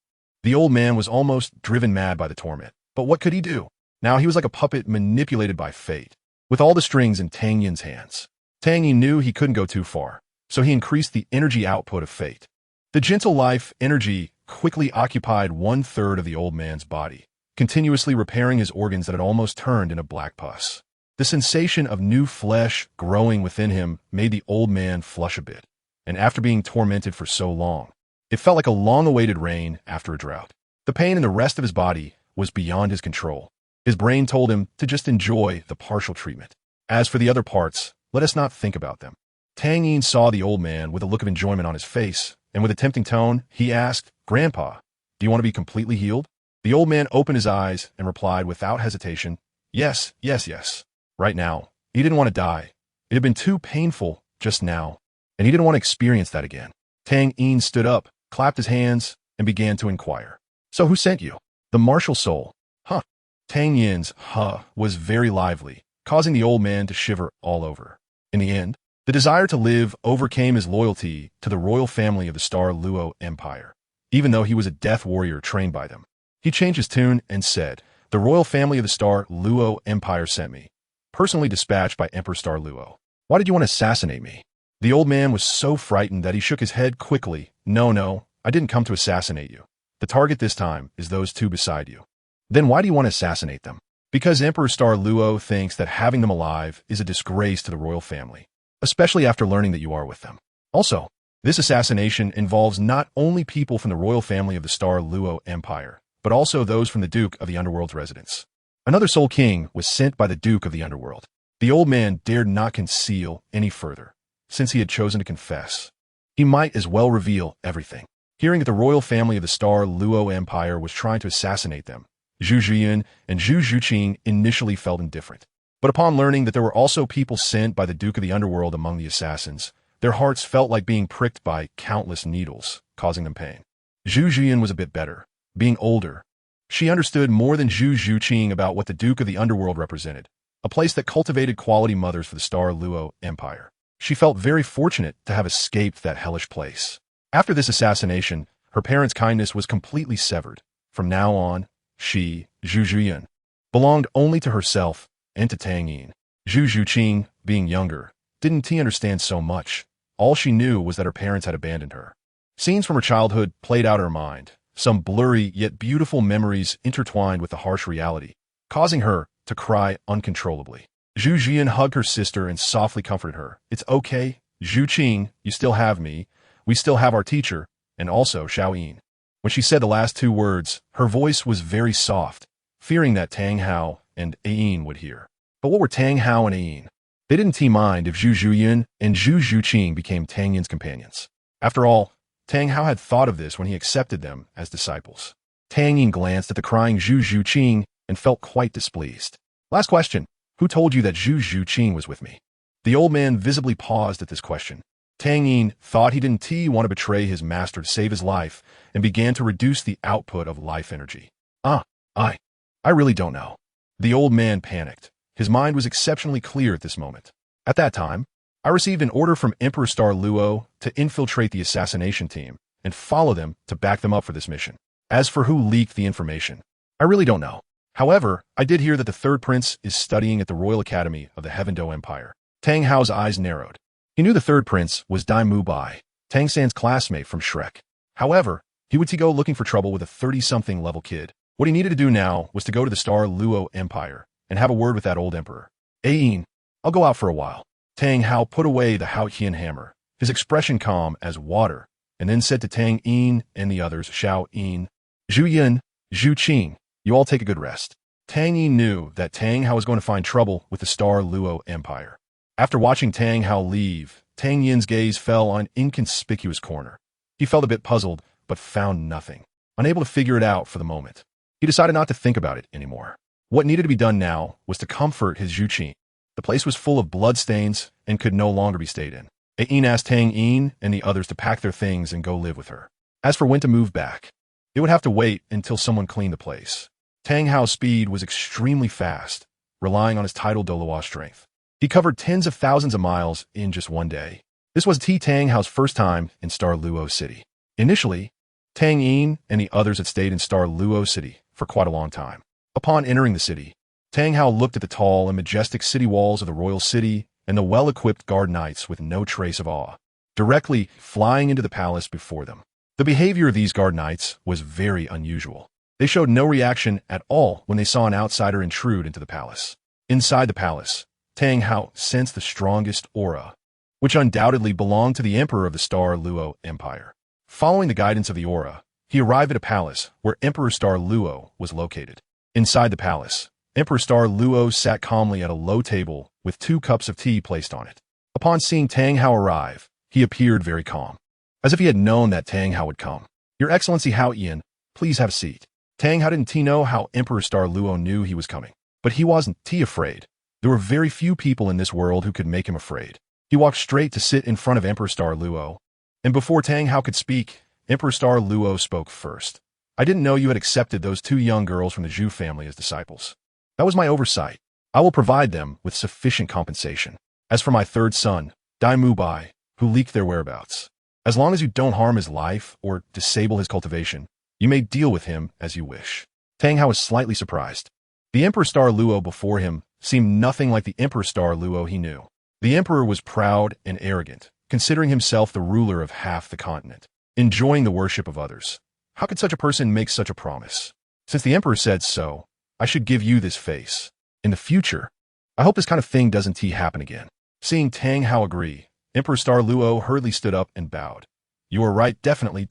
The old man was almost driven mad by the torment. But what could he do? Now he was like a puppet manipulated by fate, with all the strings in Tang Yin's hands. Tang Yin knew he couldn't go too far, so he increased the energy output of fate. The gentle life energy quickly occupied 1/3 of the old man's body, continuously repairing his organs that had almost turned into black pus. The sensation of new flesh growing within him made the old man flush a bit, and after being tormented for so long, it felt like a long-awaited rain after a drought. The pain in the rest of his body was beyond his control. His brain told him to just enjoy the partial treatment. As for the other parts, let us not think about them. Tang Yin saw the old man with a look of enjoyment on his face and with a tempting tone, he asked, "Grandpa, do you want to be completely healed?" The old man opened his eyes and replied without hesitation, "Yes, yes, yes." Right now, he didn't want to die. It had been too painful just now, and he didn't want to experience that again. Tang Yin stood up, clapped his hands, and began to inquire. "So who sent you?" "The martial soul." "Huh." Tang Yin's "huh" was very lively, causing the old man to shiver all over. In the end, the desire to live overcame his loyalty to the royal family of the Star Luo Empire, even though he was a death warrior trained by them. He changed his tune and said, "The royal family of the Star Luo Empire sent me, personally dispatched by Emperor Star Luo. Why did you want to assassinate me?" The old man was so frightened that he shook his head quickly. No, I didn't come to assassinate you. The target this time is those two beside you." "Then why do you want to assassinate them?" "Because Emperor Star Luo thinks that having them alive is a disgrace to the royal family, especially after learning that you are with them. Also, this assassination involves not only people from the royal family of the Star Luo Empire, but also those from the Duke of the Underworld's residence. Another Soul King was sent by the Duke of the Underworld." The old man dared not conceal any further, since he had chosen to confess. He might as well reveal everything. Hearing that the royal family of the Star Luo Empire was trying to assassinate them, Zhu Zhiyan and Zhu Zhuqing initially felt indifferent. But upon learning that there were also people sent by the Duke of the Underworld among the assassins, their hearts felt like being pricked by countless needles, causing them pain. Zhu Zhiyan was a bit better. Being older, she understood more than Zhu Zhuqing about what the Duke of the Underworld represented, a place that cultivated quality mothers for the Star Luo Empire. She felt very fortunate to have escaped that hellish place. After this assassination, her parents' kindness was completely severed. From now on, she, Zhu Zhiyan, belonged only to herself and to Tang Yin. Zhu Zhuqing, being younger, didn't understand so much. All she knew was that her parents had abandoned her. Scenes from her childhood played out in her mind, some blurry yet beautiful memories intertwined with the harsh reality, causing her to cry uncontrollably. Zhu Zhiyan hugged her sister and softly comforted her. "It's okay, Zhuqing, you still have me. We still have our teacher, and also Xiao Yin." When she said the last two words, her voice was very soft, fearing that Tang Hao and Ayin would hear. But what were Tang Hao and Ayin? They didn't mind if Zhu Zhuyan and Zhu Zhuqing became Tang Yin's companions. After all, Tang Hao had thought of this when he accepted them as disciples. Tang Yin glanced at the crying Zhu Zhuqing and felt quite displeased. "Last question. Who told you that Zhu Zhuqing was with me?" The old man visibly paused at this question. Tang Yin thought he didn't want to betray his master to save his life and began to reduce the output of life energy. I really don't know." The old man panicked. His mind was exceptionally clear at this moment. "At that time, I received an order from Emperor Star Luo to infiltrate the assassination team and follow them to back them up for this mission. As for who leaked the information, I really don't know. However, I did hear that the third prince is studying at the Royal Academy of the Heavendo Empire." Tang Hao's eyes narrowed. He knew the third prince was Dai Mu Bai, Tang San's classmate from Shrek. However, he would go looking for trouble with a 30-something level kid. What he needed to do now was to go to the Star Luo Empire and have a word with that old emperor. "Ayin, I'll go out for a while." Tang Hao put away the Haotian hammer, his expression calm as water, and then said to Tang Yin and the others, Xiao Yin, Zhu Yin, Zhu Qing, you all take a good rest. Tang Yin knew that Tang Hao was going to find trouble with the Star Luo Empire. After watching Tang Hao leave, Tang Yin's gaze fell on an inconspicuous corner. He felt a bit puzzled, but found nothing. Unable to figure it out for the moment, he decided not to think about it anymore. What needed to be done now was to comfort his Zhu Qing. The place was full of bloodstains and could no longer be stayed in. Ayin asked Tang Yin and the others to pack their things and go live with her. As for when to move back, it would have to wait until someone cleaned the place. Tang Hao's speed was extremely fast, relying on his tidal Douluo strength. He covered tens of thousands of miles in just one day. This was Tang Hao's first time in Star Luo City. Initially, Tang Yin and the others had stayed in Star Luo City for quite a long time. Upon entering the city, Tang Hao looked at the tall and majestic city walls of the royal city and the well-equipped guard knights with no trace of awe, directly flying into the palace before them. The behavior of these guard knights was very unusual. They showed no reaction at all when they saw an outsider intrude into the palace. Inside the palace, Tang Hao sensed the strongest aura, which undoubtedly belonged to the emperor of the Star Luo Empire. Following the guidance of the aura, he arrived at a palace where Emperor Star Luo was located. Inside the palace, Emperor Star Luo sat calmly at a low table with 2 cups of tea placed on it. Upon seeing Tang Hao arrive, he appeared very calm. as if he had known that Tang Hao would come. "Your Excellency Hao Ian, please have a seat." Tang Hao didn't know how Emperor Star Luo knew he was coming, but he wasn't afraid. There were very few people in this world who could make him afraid. He walked straight to sit in front of Emperor Star Luo, and before Tang Hao could speak, Emperor Star Luo spoke first. "I didn't know you had accepted those two young girls from the Zhu family as disciples. That was my oversight. I will provide them with sufficient compensation. As for my third son, Dai Mubai, who leaked their whereabouts, as long as you don't harm his life or disable his cultivation, you may deal with him as you wish." Tang Hao was slightly surprised. The Emperor Star Luo before him seemed nothing like the Emperor Star Luo he knew. The Emperor was proud and arrogant, considering himself the ruler of half the continent, enjoying the worship of others. How could such a person make such a promise? "Since the Emperor said so, I should give you this face. In the future, I hope this kind of thing doesn't happen again." Seeing Tang Hao agree, Emperor Star Luo hurriedly stood up and bowed. "You are right, definitely.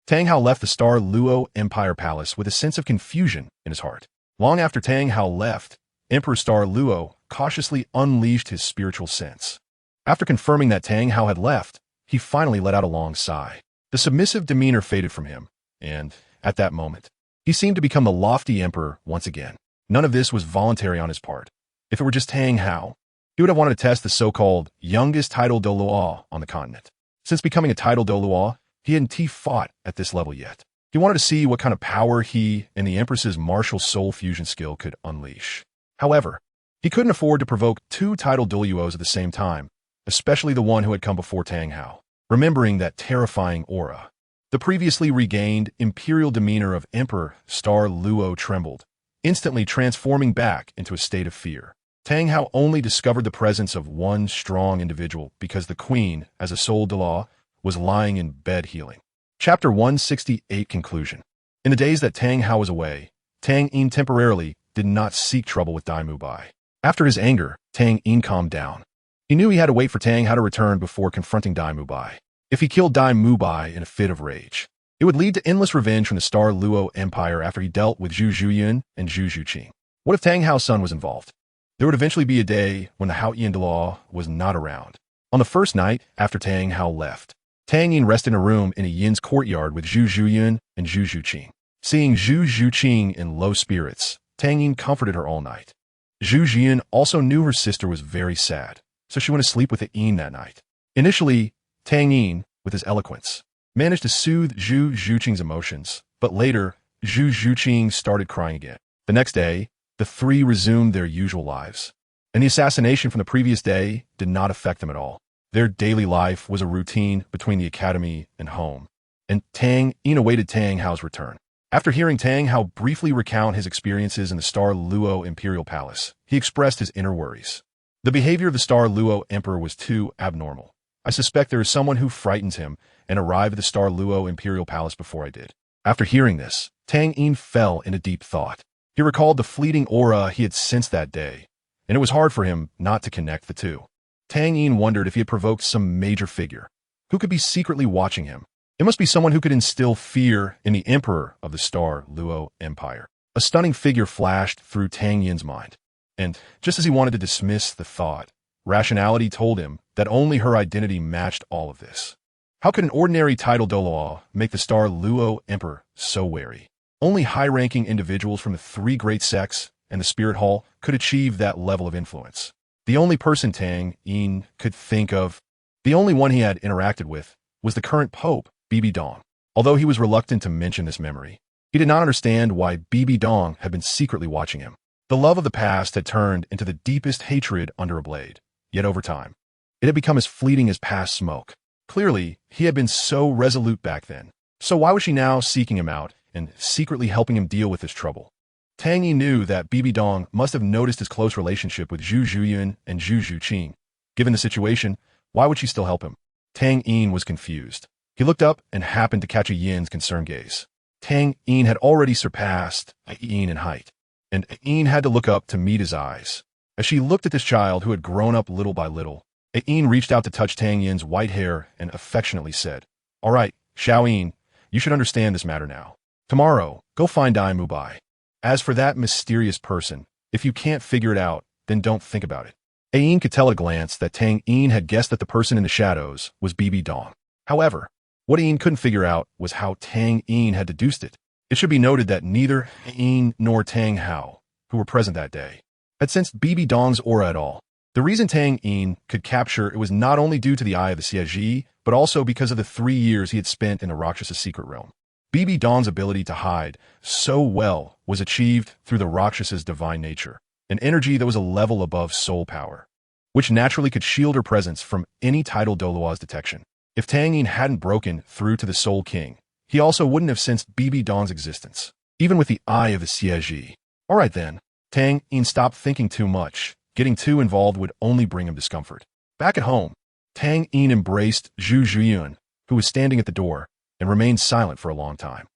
Tang Hao left the Star Luo Empire Palace with a sense of confusion in his heart. Long after Tang Hao left, Emperor Star Luo cautiously unleashed his spiritual sense. After confirming that Tang Hao had left, he finally let out a long sigh. The submissive demeanor faded from him, and, at that moment, he seemed to become the lofty emperor once again. None of this was voluntary on his part. If it were just Tang Hao, he would have wanted to test the so-called youngest title Douluo on the continent. Since becoming a title Douluo, he hadn't fought at this level yet. He wanted to see what kind of power he and the Empress's martial soul fusion skill could unleash. However, he couldn't afford to provoke two title Douluos at the same time, especially the one who had come before Tang Hao. Remembering that terrifying aura, the previously regained imperial demeanor of Emperor Star Luo trembled, instantly transforming back into a state of fear. Tang Hao only discovered the presence of one strong individual because the queen, as a soul Dalu, was lying in bed healing. Chapter 168 Conclusion. In the days that Tang Hao was away, Tang Yin temporarily did not seek trouble with Dai Mubai. After his anger, Tang Yin calmed down. He knew he had to wait for Tang Hao to return before confronting Dai Mubai. If he killed Dai Mubai in a fit of rage, it would lead to endless revenge from the Star Luo Empire after he dealt with Zhu Zhuyun and Zhu Zhuqing. What if Tang Hao's son was involved? There would eventually be a day when the Hao Yin Dalu was not around. On the first night after Tang Hao left, Tang Yin rested in a room in a Yin's courtyard with Zhu Zhuyun and Zhu Zhuqing. Seeing Zhu Zhuqing in low spirits, Tang Yin comforted her all night. Zhu Zhuyun also knew her sister was very sad, so she went to sleep with Yin that night. Initially, Tang Yin, with his eloquence, managed to soothe Zhu Zhuqing's emotions, but later, Zhu Zhuqing started crying again. The next day, the three resumed their usual lives, and the assassination from the previous day did not affect them at all. Their daily life was a routine between the academy and home, and Tang Yin awaited Tang Hao's return. After hearing Tang Hao briefly recount his experiences in the Star Luo Imperial Palace, he expressed his inner worries. The behavior of the Star Luo Emperor was too abnormal. I suspect there is someone who frightens him and arrived at the Star Luo Imperial Palace before I did. After hearing this, Tang Yin fell into deep thought. He recalled the fleeting aura he had sensed that day, and it was hard for him not to connect the two. Tang Yin wondered if he had provoked some major figure. Who could be secretly watching him? It must be someone who could instill fear in the Emperor of the Star Luo Empire. A stunning figure flashed through Tang Yin's mind, and just as he wanted to dismiss the thought, rationality told him that only her identity matched all of this. How could an ordinary title Douluo make the Star Luo Emperor so wary? Only high-ranking individuals from the three great sects and the Spirit Hall could achieve that level of influence. The only person Tang Yin could think of, the only one he had interacted with, was the current Pope, Bibi Dong. Although he was reluctant to mention this memory, he did not understand why Bibi Dong had been secretly watching him. The love of the past had turned into the deepest hatred under a blade, yet over time, it had become as fleeting as past smoke. Clearly, he had been so resolute back then, so why was she now seeking him out and secretly helping him deal with his trouble? Tang Yi knew that Bibi Dong must have noticed his close relationship with Zhu Zhuyun and Zhu Zhuqing. Given the situation, why would she still help him? Tang Yin was confused. He looked up and happened to catch a Yin's concerned gaze. Tang Yin had already surpassed Yin in height, and Yin had to look up to meet his eyes. As she looked at this child who had grown up little by little, Yin reached out to touch Tang Yin's white hair and affectionately said, "All right, Xiao Yin, you should understand this matter now. Tomorrow, go find Dai Mubai. As for that mysterious person, if you can't figure it out, then don't think about it." Yin could tell at a glance that Tang Yin had guessed that the person in the shadows was Bibi Dong. However, What Ian couldn't figure out was how Tang Ian had deduced it. It should be noted that neither Ian nor Tang Hao, who were present that day, had sensed BB Dong's aura at all. The reason Tang Ian could capture it was not only due to the eye of the Siege, but also because of the 3 years he had spent in the Rakshasa secret realm. BB Dong's ability to hide so well was achieved through the Rakshas's divine nature, an energy that was a level above soul power, which naturally could shield her presence from any title Douluo's detection. If Tang Ian hadn't broken through to the Soul King, he also wouldn't have sensed BB Dong's existence, even with the eye of the Siege. Alright then, Tang Ian stopped thinking too much. Getting too involved would only bring him discomfort. Back at home, Tang Ian embraced Zhu Zhiyun, who was standing at the door, and remained silent for a long time.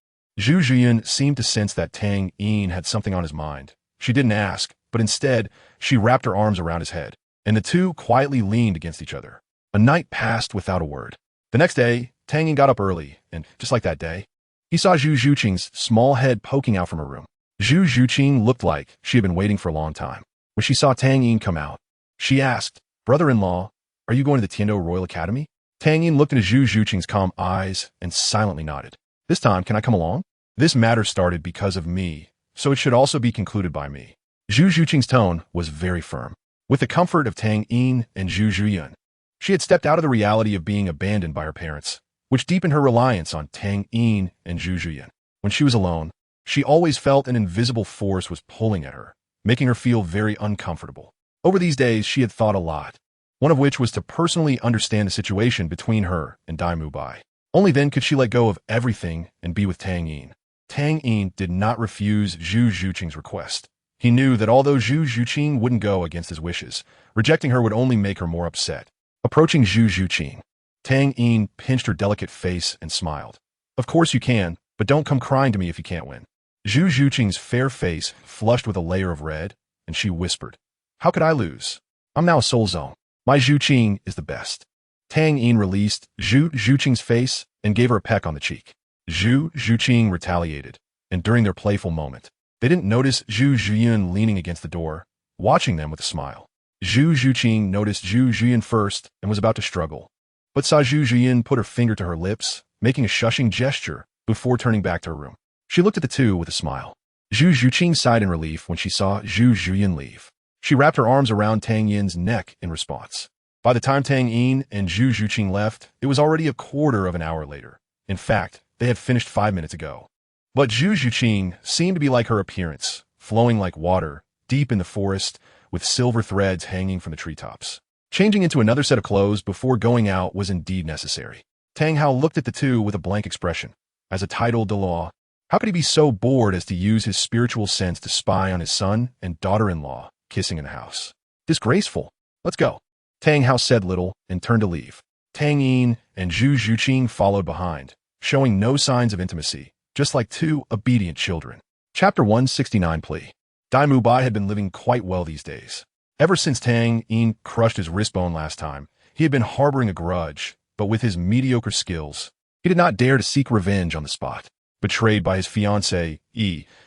Zhu Zhiyun seemed to sense that Tang Ian had something on his mind. She didn't ask, but instead, she wrapped her arms around his head, and the two quietly leaned against each other. A night passed without a word. The next day, Tang Ian got up early, and just like that day, he saw Zhu Zhuqing's small head poking out from her room. Zhu Zhuqing looked like she had been waiting for a long time. When she saw Tang Ian come out, she asked, "Brother-in-law, are you going to the Tiando Royal Academy?" Tang Ian looked into Zhu Zhuqing's calm eyes and silently nodded. "This time, can I come along? This matter started because of me, so it should also be concluded by me." Zhu Zhuqing's tone was very firm. With the comfort of Tang Ian and Zhu Zhiyun, she had stepped out of the reality of being abandoned by her parents, which deepened her reliance on Tang Ian and Zhu Zhiyun. When she was alone, she always felt an invisible force was pulling at her, making her feel very uncomfortable. Over these days, she had thought a lot, one of which was to personally understand the situation between her and Dai Mubai. Only then could she let go of everything and be with Tang Ian. Tang Ian did not refuse Zhu Zhuqing's request. He knew that although Zhu Zhuqing wouldn't go against his wishes, rejecting her would only make her more upset. Approaching Zhu Zhuqing, Tang Ian pinched her delicate face and smiled. "Of course you can, but don't come crying to me if you can't win." Zhu Zhuqing's fair face flushed with a layer of red, and she whispered, "How could I lose? I'm now a soul zone. My Zhuqing is the best." Tang Ian released Zhu Zhuqing's face and gave her a peck on the cheek. Zhu Zhuqing retaliated, and during their playful moment, they didn't notice Zhu Zhiyun leaning against the door, watching them with a smile. Zhu Zhuqing noticed Zhu Zhiyun first and was about to struggle, but saw Zhu Zhiyun put her finger to her lips, making a shushing gesture before turning back to her room. She looked at the two with a smile. Zhu Zhuqing sighed in relief when she saw Zhu Zhiyun leave. She wrapped her arms around Tang Ian's neck in response. By the time Tang Ian and Zhu Zhuqing left, it was already a quarter of an hour later. In fact, they had finished 5 minutes ago. But Zhu Zhuqing seemed to be like her appearance, flowing like water, deep in the forest, with silver threads hanging from the treetops. Changing into another set of clothes before going out was indeed necessary. Tang Hao looked at the two with a blank expression. As a title Dalu, how could he be so bored as to use his spiritual sense to spy on his son and daughter-in-law kissing in the house? Disgraceful. Let's go. Tang Hao said little and turned to leave. Tang Ian and Zhu Zhuqing followed behind, showing no signs of intimacy, just like two obedient children. Chapter 169 Plea. Dai Mubai had been living quite well these days. Ever since Tang Ian crushed his wrist bone last time, he had been harboring a grudge, but with his mediocre skills, he did not dare to seek revenge on the spot. Betrayed by his fiancée,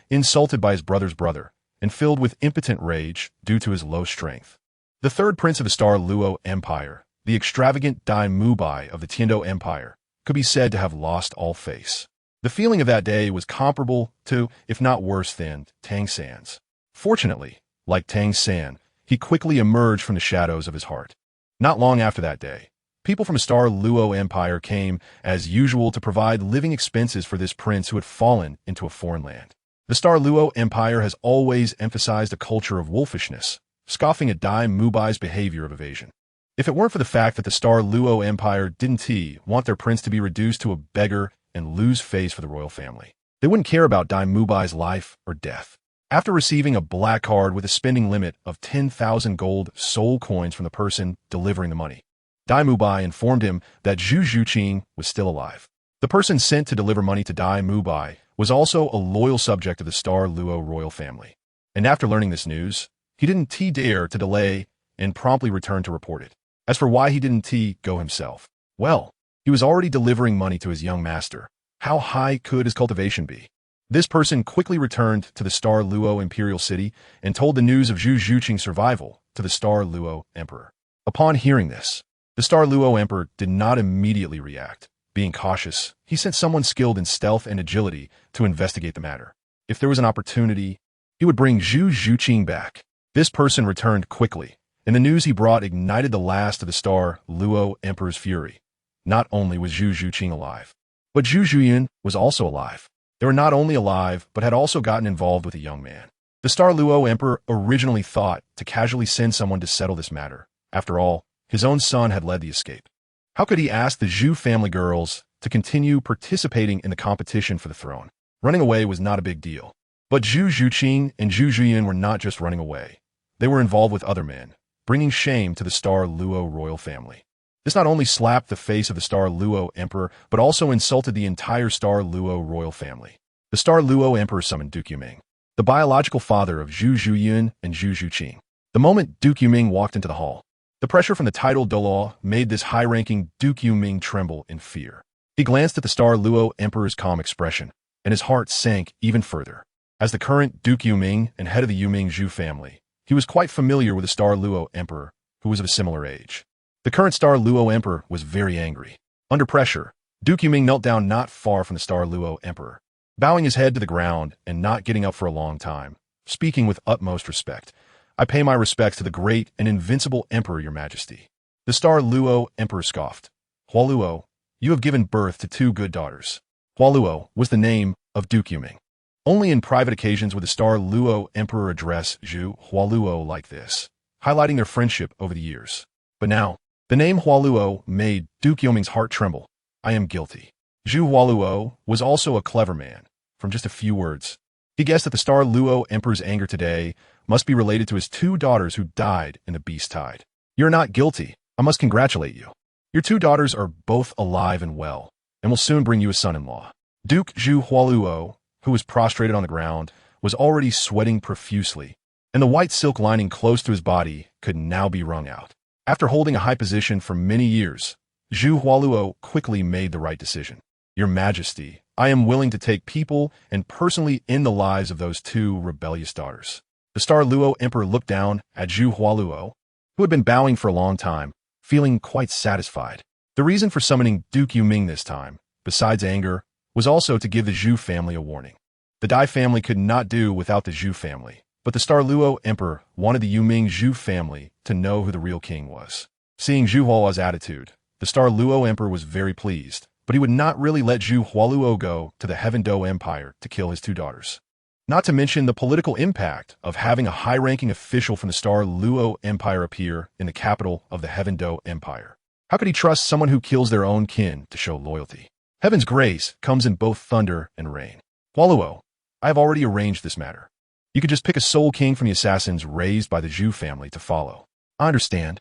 insulted by his brother's brother, and filled with impotent rage due to his low strength. The third prince of the Star Luo Empire, the extravagant Dai Mubai of the Tiando Empire, could be said to have lost all face. The feeling of that day was comparable to, if not worse than, Tang San's. Fortunately, like Tang San, he quickly emerged from the shadows of his heart. Not long after that day, people from the Star Luo Empire came, as usual, to provide living expenses for this prince who had fallen into a foreign land. The Star Luo Empire has always emphasized a culture of wolfishness, scoffing at Dai Mubai's behavior of evasion. If it weren't for the fact that the Star Luo Empire didn't want their prince to be reduced to a beggar and lose face for the royal family, they wouldn't care about Dai Mubai's life or death. After receiving a black card with a spending limit of 10,000 gold soul coins from the person delivering the money, Dai Mubai informed him that Zhu Zhuqing was still alive. The person sent to deliver money to Dai Mubai was also a loyal subject of the Star Luo royal family. And after learning this news, he didn't dare to delay and promptly returned to report it. As for why he didn't go himself, well, he was already delivering money to his young master. How high could his cultivation be? This person quickly returned to the Star Luo Imperial City and told the news of Zhu Zhuqing's survival to the Star Luo Emperor. Upon hearing this, the Star Luo Emperor did not immediately react, Being cautious, he sent someone skilled in stealth and agility to investigate the matter. If there was an opportunity, he would bring Zhu Zhuqing back. This person returned quickly, and the news he brought ignited the last of the Star Luo Emperor's fury. Not only was Zhu Zhuqing alive, but Zhu Zhuyin was also alive. They were not only alive, but had also gotten involved with a young man. The Star Luo Emperor originally thought to casually send someone to settle this matter. After all, his own son had led the escape. How could he ask the Zhu family girls to continue participating in the competition for the throne? Running away was not a big deal. But Zhu Zhuqing and Zhu Zhuyin were not just running away. They were involved with other men, bringing shame to the Star Luo royal family. This not only slapped the face of the Star Luo Emperor, but also insulted the entire Star Luo royal family. The Star Luo Emperor summoned Duke Yuming, the biological father of Zhu Zhuyin and Zhu Zhuqing. The moment Duke Yuming walked into the hall, the pressure from the title Douluo made this high-ranking Duke Yuming tremble in fear. He glanced at the Star Luo Emperor's calm expression, and his heart sank even further. As the current Duke Yuming and head of the Yuming Zhu family, he was quite familiar with the Star Luo Emperor, who was of a similar age. The current Star Luo Emperor was very angry. Under pressure, Duke Yuming knelt down not far from the Star Luo Emperor, bowing his head to the ground and not getting up for a long time, speaking with utmost respect. "I pay my respects to the great and invincible Emperor, Your Majesty." The Star Luo Emperor scoffed. "Hualuo, you have given birth to 2 good daughters." Hualuo was the name of Duke Yuming. Only in private occasions would the Star Luo Emperor address Zhu Hualuo like this, highlighting their friendship over the years. But now, the name Hualuo made Duke Yuming's heart tremble. "I am guilty." Zhu Hualuo was also a clever man. From just a few words, he guessed that the Star Luo Emperor's anger today must be related to his 2 daughters who died in the beast tide. "You're not guilty. I must congratulate you. Your 2 daughters are both alive and well, and will soon bring you a son-in-law." Duke Zhu Hualuo, who was prostrated on the ground, was already sweating profusely, and the white silk lining close to his body could now be wrung out. After holding a high position for many years, Zhu Hualuo quickly made the right decision. "Your Majesty, I am willing to take people and personally end the lives of those 2 rebellious daughters." The Star Luo Emperor looked down at Zhu Hualuo, who had been bowing for a long time, feeling quite satisfied. The reason for summoning Duke Yuming this time, besides anger, was also to give the Zhu family a warning. The Dai family could not do without the Zhu family, but the Star Luo Emperor wanted the Yuming Zhu family to know who the real king was. Seeing Zhu Hualuo's attitude, the Star Luo Emperor was very pleased, but he would not really let Zhu Hualuo go to the Heaven Do Empire to kill his 2 daughters. Not to mention the political impact of having a high-ranking official from the Star Luo Empire appear in the capital of the Heaven Do Empire. How could he trust someone who kills their own kin to show loyalty? Heaven's grace comes in both thunder and rain. "Hualuo, I have already arranged this matter. You could just pick a soul king from the assassins raised by the Zhu family to follow." "I understand."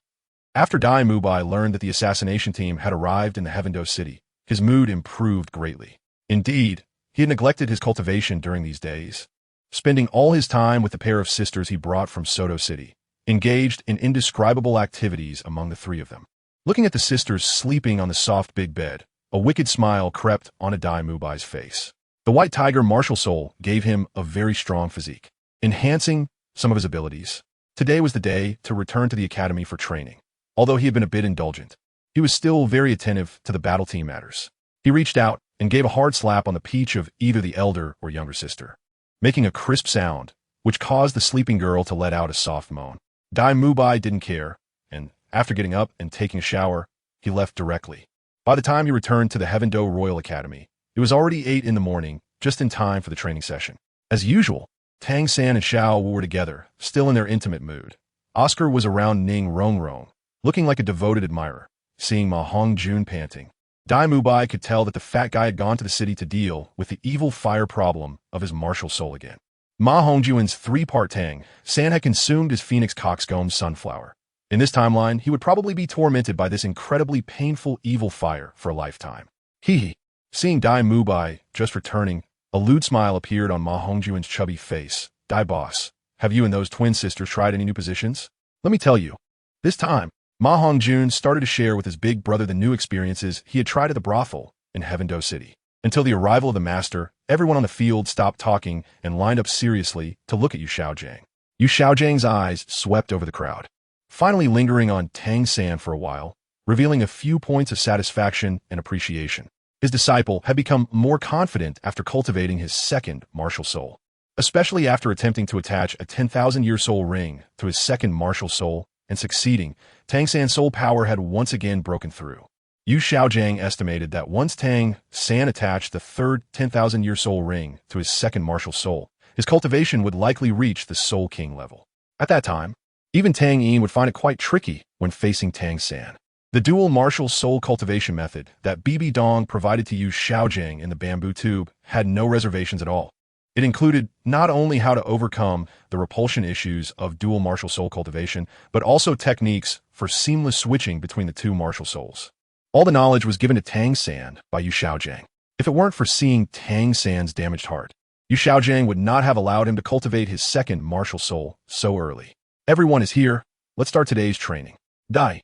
After Dai Mubai learned that the assassination team had arrived in the Heaven Do city, his mood improved greatly. Indeed, he had neglected his cultivation during these days, spending all his time with the pair of sisters he brought from Soto City, engaged in indescribable activities among the 3 of them. Looking at the sisters sleeping on the soft big bed, a wicked smile crept onto Dai Mubai's face. The White Tiger martial soul gave him a very strong physique, enhancing some of his abilities. Today was the day to return to the academy for training. Although he had been a bit indulgent, he was still very attentive to the battle team matters. He reached out and gave a hard slap on the peach of either the elder or younger sister, making a crisp sound, which caused the sleeping girl to let out a soft moan. Dai Mubai didn't care, and after getting up and taking a shower, he left directly. By the time he returned to the Heaven Do Royal Academy, it was already 8 in the morning, just in time for the training session. As usual, Tang San and Xiao were together, still in their intimate mood. Oscar was around Ning Rongrong, looking like a devoted admirer, seeing Ma Hongjun panting. Dai Mubai could tell that the fat guy had gone to the city to deal with the evil fire problem of his martial soul again. Ma Hongjun's 3-part Tang San had consumed his Phoenix Coxcomb sunflower. In this timeline, he would probably be tormented by this incredibly painful evil fire for a lifetime. Hee. Seeing Dai Mubai just returning, a lewd smile appeared on Ma Hongjun's chubby face. "Dai boss, have you and those twin sisters tried any new positions? Let me tell you." This time, Ma Hongjun started to share with his big brother the new experiences he had tried at the brothel in Heaven Do City. Until the arrival of the master, everyone on the field stopped talking and lined up seriously to look at Yu Xiaojiang. Yu Xiaojiang's eyes swept over the crowd, finally lingering on Tang San for a while, revealing a few points of satisfaction and appreciation. His disciple had become more confident after cultivating his second martial soul, especially after attempting to attach a 10,000-year soul ring to his second martial soul and succeeding. Tang San's soul power had once again broken through. Yu Xiaojiang estimated that once Tang San attached the third 10,000-year soul ring to his second martial soul, his cultivation would likely reach the Soul King level. At that time, even Tang Yin would find it quite tricky when facing Tang San. The dual martial soul cultivation method that Bibi Dong provided to Yu Xiaojiang in the bamboo tube had no reservations at all. It included not only how to overcome the repulsion issues of dual martial soul cultivation, but also techniques for seamless switching between the two martial souls. All the knowledge was given to Tang San by Yu Xiaojiang. If it weren't for seeing Tang San's damaged heart, Yu Xiaojiang would not have allowed him to cultivate his second martial soul so early. Everyone is here. Let's start today's training. Dai.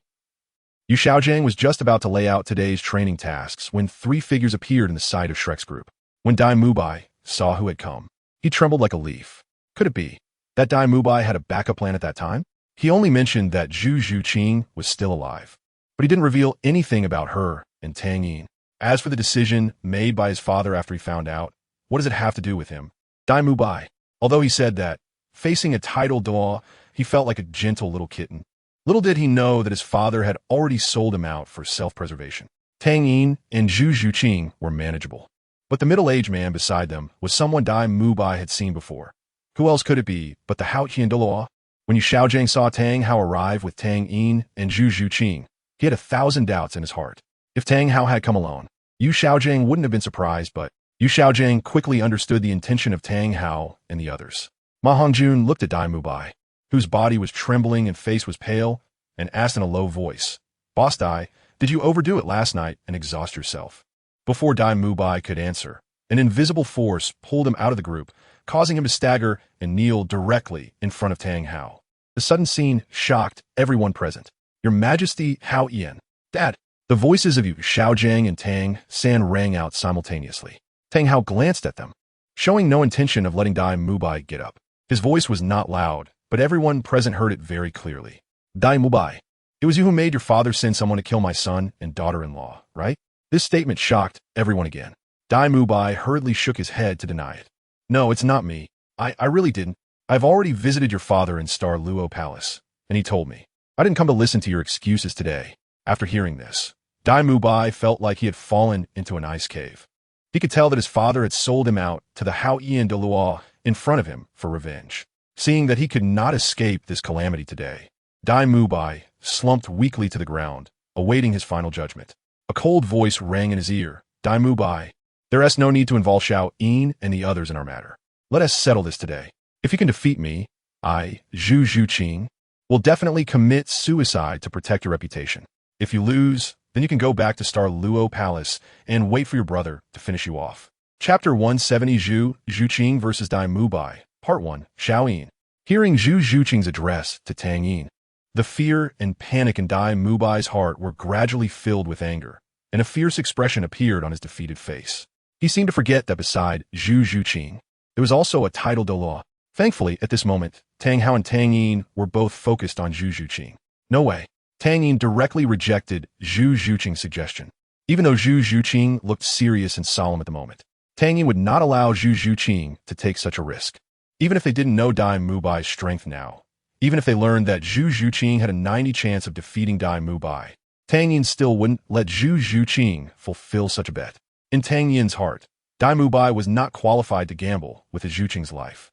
Yu Xiaojiang was just about to lay out today's training tasks when three figures appeared in the sight of Shrek's group. When Dai Mubai saw who had come, he trembled like a leaf. Could it be that Dai Mubai had a backup plan at that time? He only mentioned that Zhu Zhuqing was still alive, but he didn't reveal anything about her and Tang Yin. As for the decision made by his father after he found out, what does it have to do with him? Dai Mubai, although he said that, facing a tidal Douluo, he felt like a gentle little kitten. Little did he know that his father had already sold him out for self-preservation. Tang Yin and Zhu Zhuqing were manageable, but the middle-aged man beside them was someone Dai Mubai had seen before. Who else could it be but the Haotian Douluo? When Yu Xiaojiang saw Tang Hao arrive with Tang Yin and Zhu Zhuqing, he had 1,000 doubts in his heart. If Tang Hao had come alone, Yu Xiaojiang wouldn't have been surprised, but Yu Xiaojiang quickly understood the intention of Tang Hao and the others. Ma Hongjun looked at Dai Mubai, whose body was trembling and face was pale, and asked in a low voice, "Boss Dai, did you overdo it last night and exhaust yourself?" Before Dai Mubai could answer, an invisible force pulled him out of the group, causing him to stagger and kneel directly in front of Tang Hao. The sudden scene shocked everyone present. "Your Majesty Hao Yan, Dad!" The voices of Yu Xiaojiang and Tang San rang out simultaneously. Tang Hao glanced at them, showing no intention of letting Dai Mubai get up. His voice was not loud, but everyone present heard it very clearly. "Dai Mubai, it was you who made your father send someone to kill my son and daughter-in-law, right?" This statement shocked everyone again. Dai Mubai hurriedly shook his head to deny it. "No, it's not me. I really didn't. I've already visited your father in Luo Palace, and he told me. I didn't come to listen to your excuses today." After hearing this, Dai Mubai felt like he had fallen into an ice cave. He could tell that his father had sold him out to the Haotian Douluo in front of him for revenge. Seeing that he could not escape this calamity today, Dai Mubai slumped weakly to the ground, awaiting his final judgment. A cold voice rang in his ear. "Dai Mubai, there is no need to involve Xiao Yin and the others in our matter. Let us settle this today. If you can defeat me, I, Zhu Zhuqing, will definitely commit suicide to protect your reputation. If you lose, then you can go back to Luo Palace and wait for your brother to finish you off." Chapter 170, Zhu Zhuqing vs. Dai Mubai, Part 1, Xiao Yin. Hearing Zhu Zhuqing's address to Tang Yin, the fear and panic in Dai Mubai's heart were gradually filled with anger, and a fierce expression appeared on his defeated face. He seemed to forget that beside Zhu Zhuqing, there was also a tidal Douluo. Thankfully, at this moment, Tang Hao and Tang Yin were both focused on Zhu Zhuqing. No way. Tang Yin directly rejected Zhu Zhuqing's suggestion. Even though Zhu Zhuqing looked serious and solemn at the moment, Tang Yin would not allow Zhu Zhuqing to take such a risk. Even if they didn't know Dai Mubai's strength now, even if they learned that Zhu Zhuqing had a 90 chance of defeating Dai Mubai, Tang Yin still wouldn't let Zhu Zhuqing fulfill such a bet. In Tang Yin's heart, Dai Mubai was not qualified to gamble with his Zhuqing's life.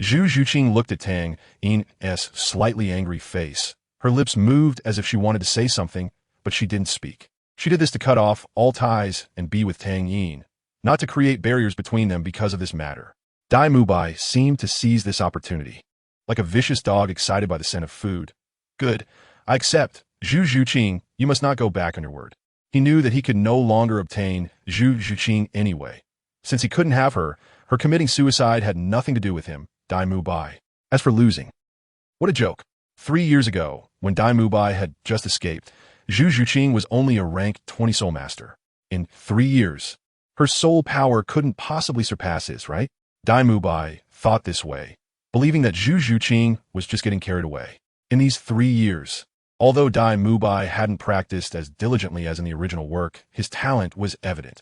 Zhu Zhuqing looked at Tang Yin's slightly angry face. Her lips moved as if she wanted to say something, but she didn't speak. She did this to cut off all ties and be with Tang Yin, not to create barriers between them because of this matter. Dai Mubai seemed to seize this opportunity, like a vicious dog excited by the scent of food. "Good, I accept. Zhu Zhuqing, you must not go back on your word." He knew that he could no longer obtain Zhu Zhuqing anyway. Since he couldn't have her, her committing suicide had nothing to do with him, Dai Mubai. As for losing, what a joke. 3 years ago, when Dai Mubai had just escaped, Zhu Zhuqing was only a rank 20 soul master. In 3 years, her soul power couldn't possibly surpass his, right? Dai Mubai thought this way, believing that Zhu Zhuqing was just getting carried away. In these 3 years, although Dai Mubai hadn't practiced as diligently as in the original work, his talent was evident.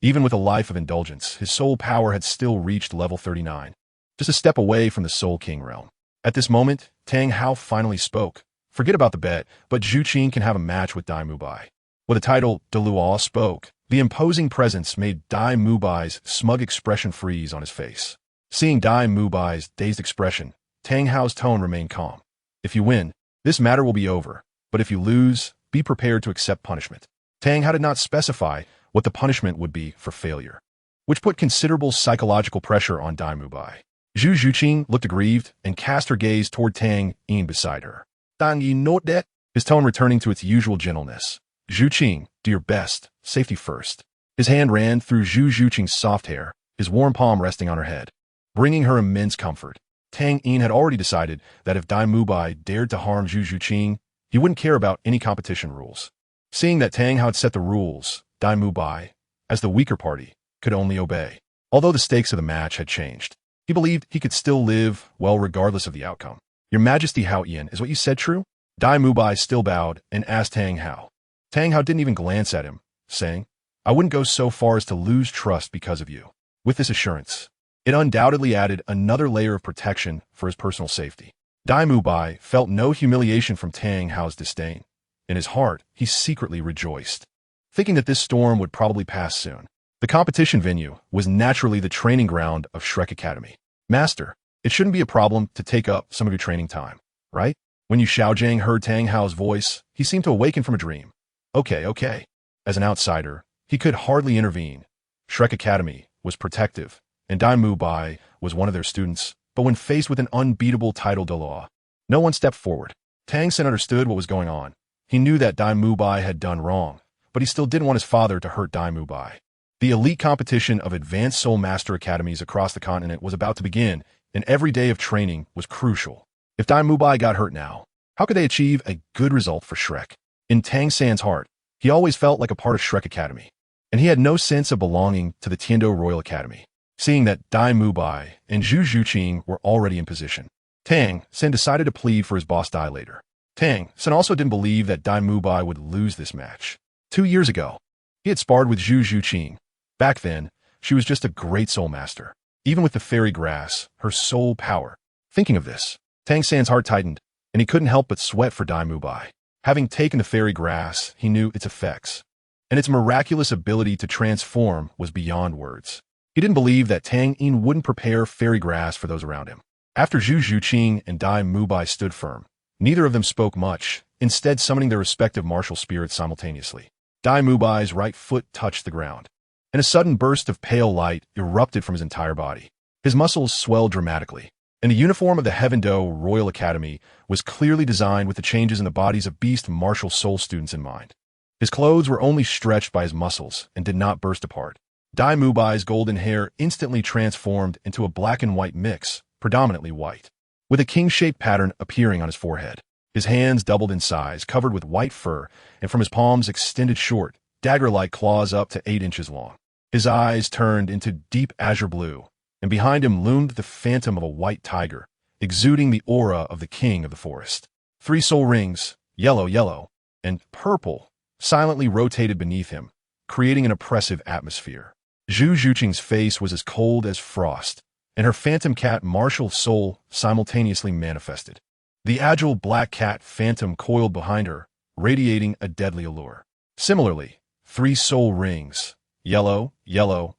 Even with a life of indulgence, his soul power had still reached level 39, just a step away from the Soul King realm. At this moment, Tang Hao finally spoke. Forget about the bet, but Zhu Qing can have a match with Dai Mubai. With the title, Dalu spoke. The imposing presence made Dai Mubai's smug expression freeze on his face. Seeing Dai Mubai's dazed expression, Tang Hao's tone remained calm. If you win, this matter will be over, but if you lose, be prepared to accept punishment. Tang Hao did not specify what the punishment would be for failure, which put considerable psychological pressure on Dai Mubai. Zhu Zhuqing looked aggrieved and cast her gaze toward Tang Yin beside her. Tang Yin note that? His tone returning to its usual gentleness. Zhu Qing, do your best, safety first. His hand ran through Zhu Zhuqing's soft hair, his warm palm resting on her head, bringing her immense comfort. Tang Yin had already decided that if Dai Mubai dared to harm Zhu Zhuqing, he wouldn't care about any competition rules. Seeing that Tang Hao had set the rules, Dai Mubai, as the weaker party, could only obey. Although the stakes of the match had changed, he believed he could still live well regardless of the outcome. Your Majesty Hao Yin, is what you said true? Dai Mubai still bowed and asked Tang Hao. Tang Hao didn't even glance at him, saying, I wouldn't go so far as to lose trust because of you. With this assurance, it undoubtedly added another layer of protection for his personal safety. Dai Mubai felt no humiliation from Tang Hao's disdain. In his heart, he secretly rejoiced, thinking that this storm would probably pass soon. The competition venue was naturally the training ground of Shrek Academy. Master, it shouldn't be a problem to take up some of your training time, right? When Yu Xiaojiang heard Tang Hao's voice, he seemed to awaken from a dream. Okay. As an outsider, he could hardly intervene. Shrek Academy was protective, and Dai Mubai was one of their students, but when faced with an unbeatable title Douluo, no one stepped forward. Tang Sen understood what was going on. He knew that Dai Mubai had done wrong, but he still didn't want his father to hurt Dai Mubai. The elite competition of advanced Soul Master Academies across the continent was about to begin, and every day of training was crucial. If Dai Mubai got hurt now, how could they achieve a good result for Shrek? In Tang San's heart, he always felt like a part of Shrek Academy, and he had no sense of belonging to the Tiando Royal Academy. Seeing that Dai Mubai and Zhu Zhuqing were already in position, Tang San decided to plead for his boss Dai later. Tang San also didn't believe that Dai Mubai would lose this match. 2 years ago, he had sparred with Zhu Zhuqing. Back then, she was just a great soul master. Even with the fairy grass, her soul power. Thinking of this, Tang San's heart tightened, and he couldn't help but sweat for Dai Mubai. Having taken the fairy grass, he knew its effects, and its miraculous ability to transform was beyond words. He didn't believe that Tang Yin wouldn't prepare fairy grass for those around him. After Zhu Zhuqing and Dai Mubai stood firm, neither of them spoke much, instead summoning their respective martial spirits simultaneously. Dai Mubai's right foot touched the ground, and a sudden burst of pale light erupted from his entire body. His muscles swelled dramatically, and the uniform of the Heavendo Royal Academy was clearly designed with the changes in the bodies of beast martial soul students in mind. His clothes were only stretched by his muscles and did not burst apart. Dai Mubai's golden hair instantly transformed into a black and white mix, predominantly white, with a king-shaped pattern appearing on his forehead. His hands doubled in size, covered with white fur, and from his palms extended short, dagger-like claws up to 8 inches long. His eyes turned into deep azure blue, and behind him loomed the phantom of a white tiger, exuding the aura of the king of the forest. 3 soul rings, yellow, and purple, silently rotated beneath him, creating an oppressive atmosphere. Zhu Zhuqing's face was as cold as frost, and her phantom cat martial soul simultaneously manifested. The agile black cat phantom coiled behind her, radiating a deadly allure. Similarly, 3 soul rings, yellow,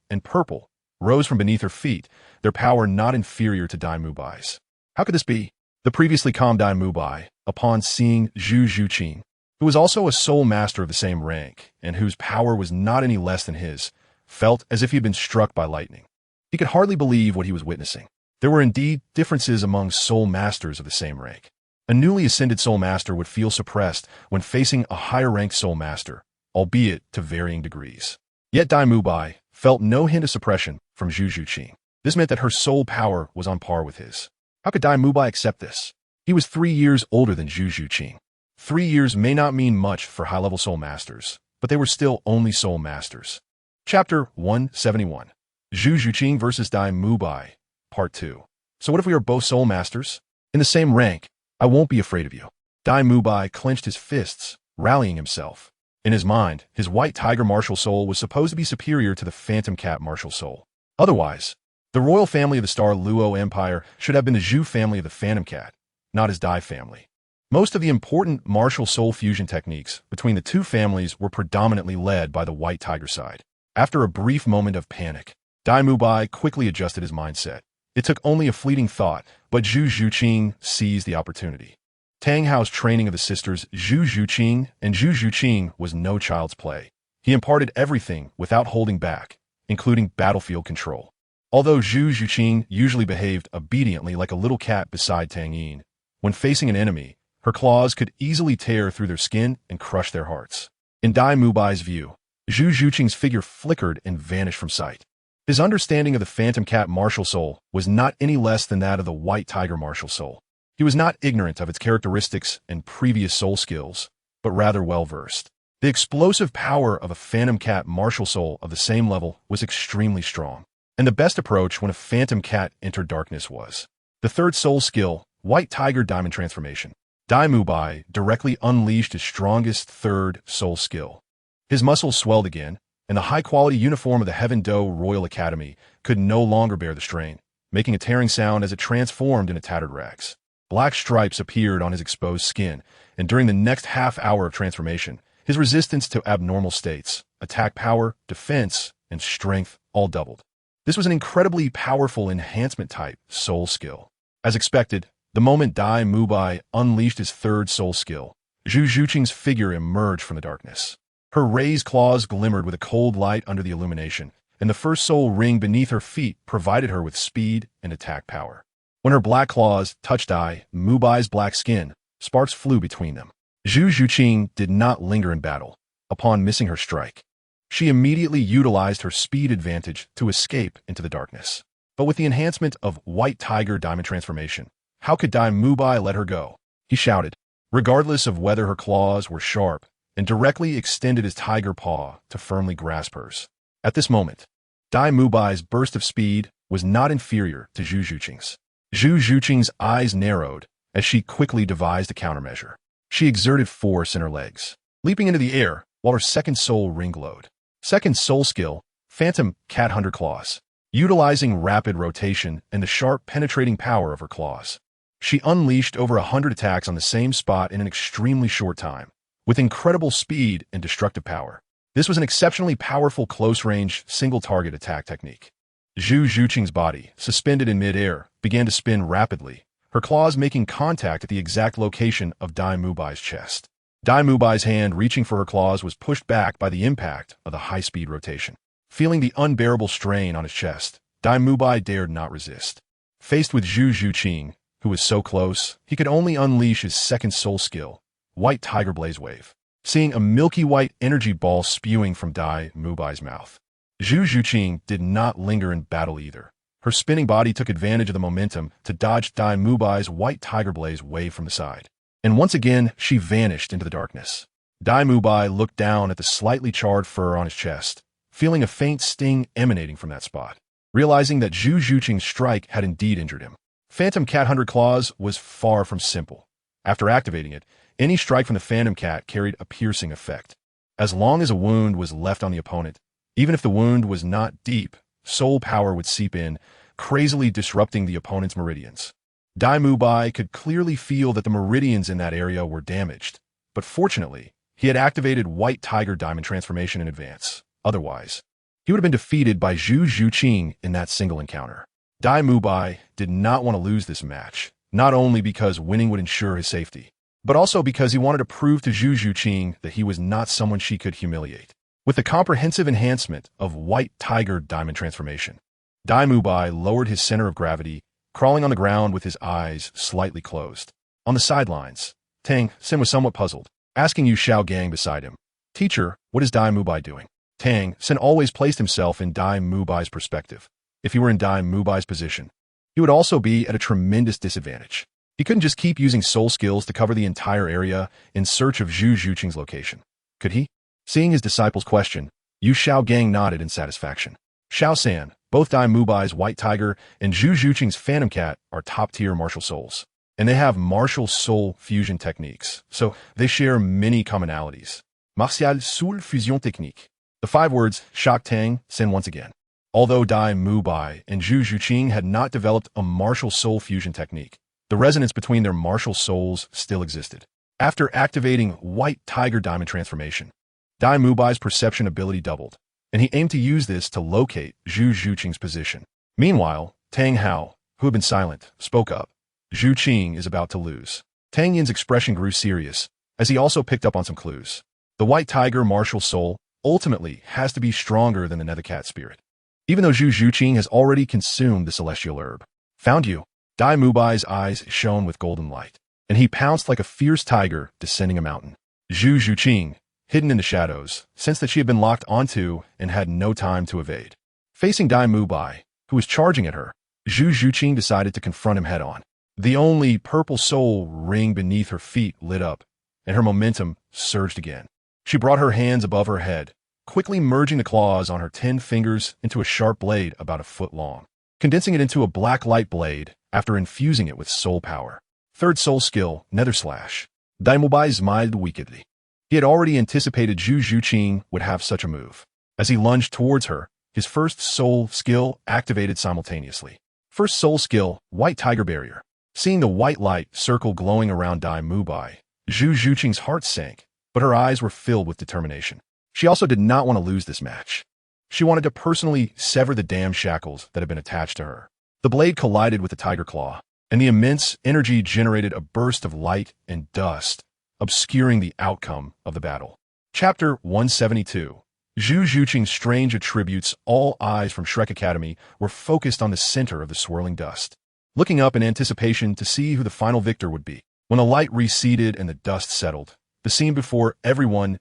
and purple, rose from beneath her feet, their power not inferior to Dai Mubai's. How could this be? The previously calm Dai Mubai, upon seeing Zhu Zhuqing, who was also a soul master of the same rank, and whose power was not any less than his, felt as if he had been struck by lightning. He could hardly believe what he was witnessing. There were indeed differences among soul masters of the same rank. A newly ascended soul master would feel suppressed when facing a higher-ranked soul master, albeit to varying degrees. Yet Dai Mubai felt no hint of suppression from Zhu Zhuqing. This meant that her soul power was on par with his. How could Dai Mubai accept this? He was 3 years older than Zhu Zhuqing. 3 years may not mean much for high-level soul masters, but they were still only soul masters. Chapter 171. Zhu Zhuqing versus Dai Mubai, Part 2. So what if we are both soul masters? In the same rank, I won't be afraid of you. Dai Mubai clenched his fists, rallying himself. In his mind, his white tiger martial soul was supposed to be superior to the phantom cat martial soul. Otherwise, the royal family of the Star Luo Empire should have been the Zhu family of the phantom cat, not his Dai family. Most of the important martial soul fusion techniques between the two families were predominantly led by the white tiger side. After a brief moment of panic, Dai Mubai quickly adjusted his mindset. It took only a fleeting thought, but Zhu Zhuqing seized the opportunity. Tang Hao's training of the sisters Zhu Zhuqing and Zhu Zhuqing was no child's play. He imparted everything without holding back, including battlefield control. Although Zhu Zhuqing usually behaved obediently like a little cat beside Tang Yin, when facing an enemy, her claws could easily tear through their skin and crush their hearts. In Dai Mubai's view, Zhu Zhuqing's figure flickered and vanished from sight. His understanding of the phantom cat martial soul was not any less than that of the white tiger martial soul. He was not ignorant of its characteristics and previous soul skills, but rather well-versed. The explosive power of a phantom cat martial soul of the same level was extremely strong, and the best approach when a phantom cat entered darkness was the third soul skill, white tiger diamond transformation. Dai Mubai directly unleashed his strongest third soul skill. His muscles swelled again, and the high-quality uniform of the Heaven Do Royal Academy could no longer bear the strain, making a tearing sound as it transformed into tattered rags. Black stripes appeared on his exposed skin, and during the next half hour of transformation, his resistance to abnormal states, attack power, defense, and strength all doubled. This was an incredibly powerful enhancement type soul skill. As expected, the moment Dai Mubai unleashed his third soul skill, Zhu Zhuqing's figure emerged from the darkness. Her raised claws glimmered with a cold light under the illumination, and the first soul ring beneath her feet provided her with speed and attack power. When her black claws touched Dai Mubai's black skin, sparks flew between them. Zhu Zhuqing did not linger in battle. Upon missing her strike, she immediately utilized her speed advantage to escape into the darkness. But with the enhancement of White Tiger Diamond Transformation, how could Dai Mubai let her go? He shouted, regardless of whether her claws were sharp, and directly extended his tiger paw to firmly grasp hers. At this moment, Dai Mubai's burst of speed was not inferior to Zhu Zhuqing's. Zhu Zhuqing's eyes narrowed as she quickly devised a countermeasure. She exerted force in her legs, leaping into the air while her second soul ring glowed. Second soul skill, Phantom Cat Hunter Claws. Utilizing rapid rotation and the sharp penetrating power of her claws, she unleashed over 100 attacks on the same spot in an extremely short time. With incredible speed and destructive power, this was an exceptionally powerful close-range, single-target attack technique. Zhu Zhuqing's body, suspended in mid-air, began to spin rapidly, her claws making contact at the exact location of Dai Mubai's chest. Dai Mubai's hand reaching for her claws was pushed back by the impact of the high-speed rotation. Feeling the unbearable strain on his chest, Dai Mubai dared not resist. Faced with Zhu Zhuqing, who was so close, he could only unleash his second soul skill, White Tiger Blaze Wave. Seeing a milky white energy ball spewing from Dai Mubai's mouth, Zhu Zhuqing did not linger in battle either. Her spinning body took advantage of the momentum to dodge Dai Mubai's White Tiger Blaze Wave from the side. And once again, she vanished into the darkness. Dai Mubai looked down at the slightly charred fur on his chest, feeling a faint sting emanating from that spot. Realizing that Zhu Zhuqing's strike had indeed injured him, Phantom Cat Hunter Claws was far from simple. After activating it, any strike from the Phantom Cat carried a piercing effect. As long as a wound was left on the opponent, even if the wound was not deep, soul power would seep in, crazily disrupting the opponent's meridians. Dai Mubai could clearly feel that the meridians in that area were damaged, but fortunately, he had activated White Tiger Diamond Transformation in advance. Otherwise, he would have been defeated by Zhu Zhuqing in that single encounter. Dai Mubai did not want to lose this match, not only because winning would ensure his safety, but also because he wanted to prove to Zhu Zhuqing that he was not someone she could humiliate. With the comprehensive enhancement of White Tiger Diamond Transformation, Dai Mubai lowered his center of gravity, crawling on the ground with his eyes slightly closed. On the sidelines, Tang Xin was somewhat puzzled, asking Yu Xiao Gang beside him, "Teacher, what is Dai Mubai doing?" Tang Xin always placed himself in Dai Mubai's perspective. If he were in Dai Mubai's position, he would also be at a tremendous disadvantage. He couldn't just keep using soul skills to cover the entire area in search of Zhu Zhuqing's location. Could he? Seeing his disciple's question, Yu Xiao Gang nodded in satisfaction. Xiao San, both Dai Mubai's White Tiger and Zhu Zhuqing's Phantom Cat are top-tier martial souls, and they have martial soul fusion techniques, so they share many commonalities. martial sous fusion technique. The 5 words shocked Tang Xin once again. Although Dai Mu Bai and Zhu Zhuqing had not developed a martial soul fusion technique, the resonance between their martial souls still existed. After activating White Tiger Diamond Transformation, Dai Mu Bai's perception ability doubled, and he aimed to use this to locate Zhu Zhuqing's position. Meanwhile, Tang Hao, who had been silent, spoke up. Zhu Qing is about to lose. Tang Yin's expression grew serious, as he also picked up on some clues. The White Tiger martial soul ultimately has to be stronger than the Nethercat spirit. Even though Zhu Zhuqing has already consumed the celestial herb. Found you. Dai Mu Bai's eyes shone with golden light, and he pounced like a fierce tiger descending a mountain. Zhu Zhuqing, hidden in the shadows, sensed that she had been locked onto and had no time to evade. Facing Dai Mu Bai, who was charging at her, Zhu Zhuqing decided to confront him head-on. The only purple soul ring beneath her feet lit up, and her momentum surged again. She brought her hands above her head, quickly merging the claws on her 10 fingers into a sharp blade about a foot long, condensing it into a black light blade after infusing it with soul power. Third soul skill, Nether Slash. Dai Mu Bai smiled wickedly. He had already anticipated Zhu Zhuqing would have such a move. As he lunged towards her, his first soul skill activated simultaneously. First soul skill, White Tiger Barrier. Seeing the white light circle glowing around Dai Mu Bai, Zhu Zhuqing's heart sank, but her eyes were filled with determination. She also did not want to lose this match. She wanted to personally sever the damn shackles that had been attached to her. The blade collided with the tiger claw, and the immense energy generated a burst of light and dust, obscuring the outcome of the battle. Chapter 172. Zhu Zhuqing's strange attributes. All eyes from Shrek Academy were focused on the center of the swirling dust, looking up in anticipation to see who the final victor would be. When the light receded and the dust settled, the scene before everyone's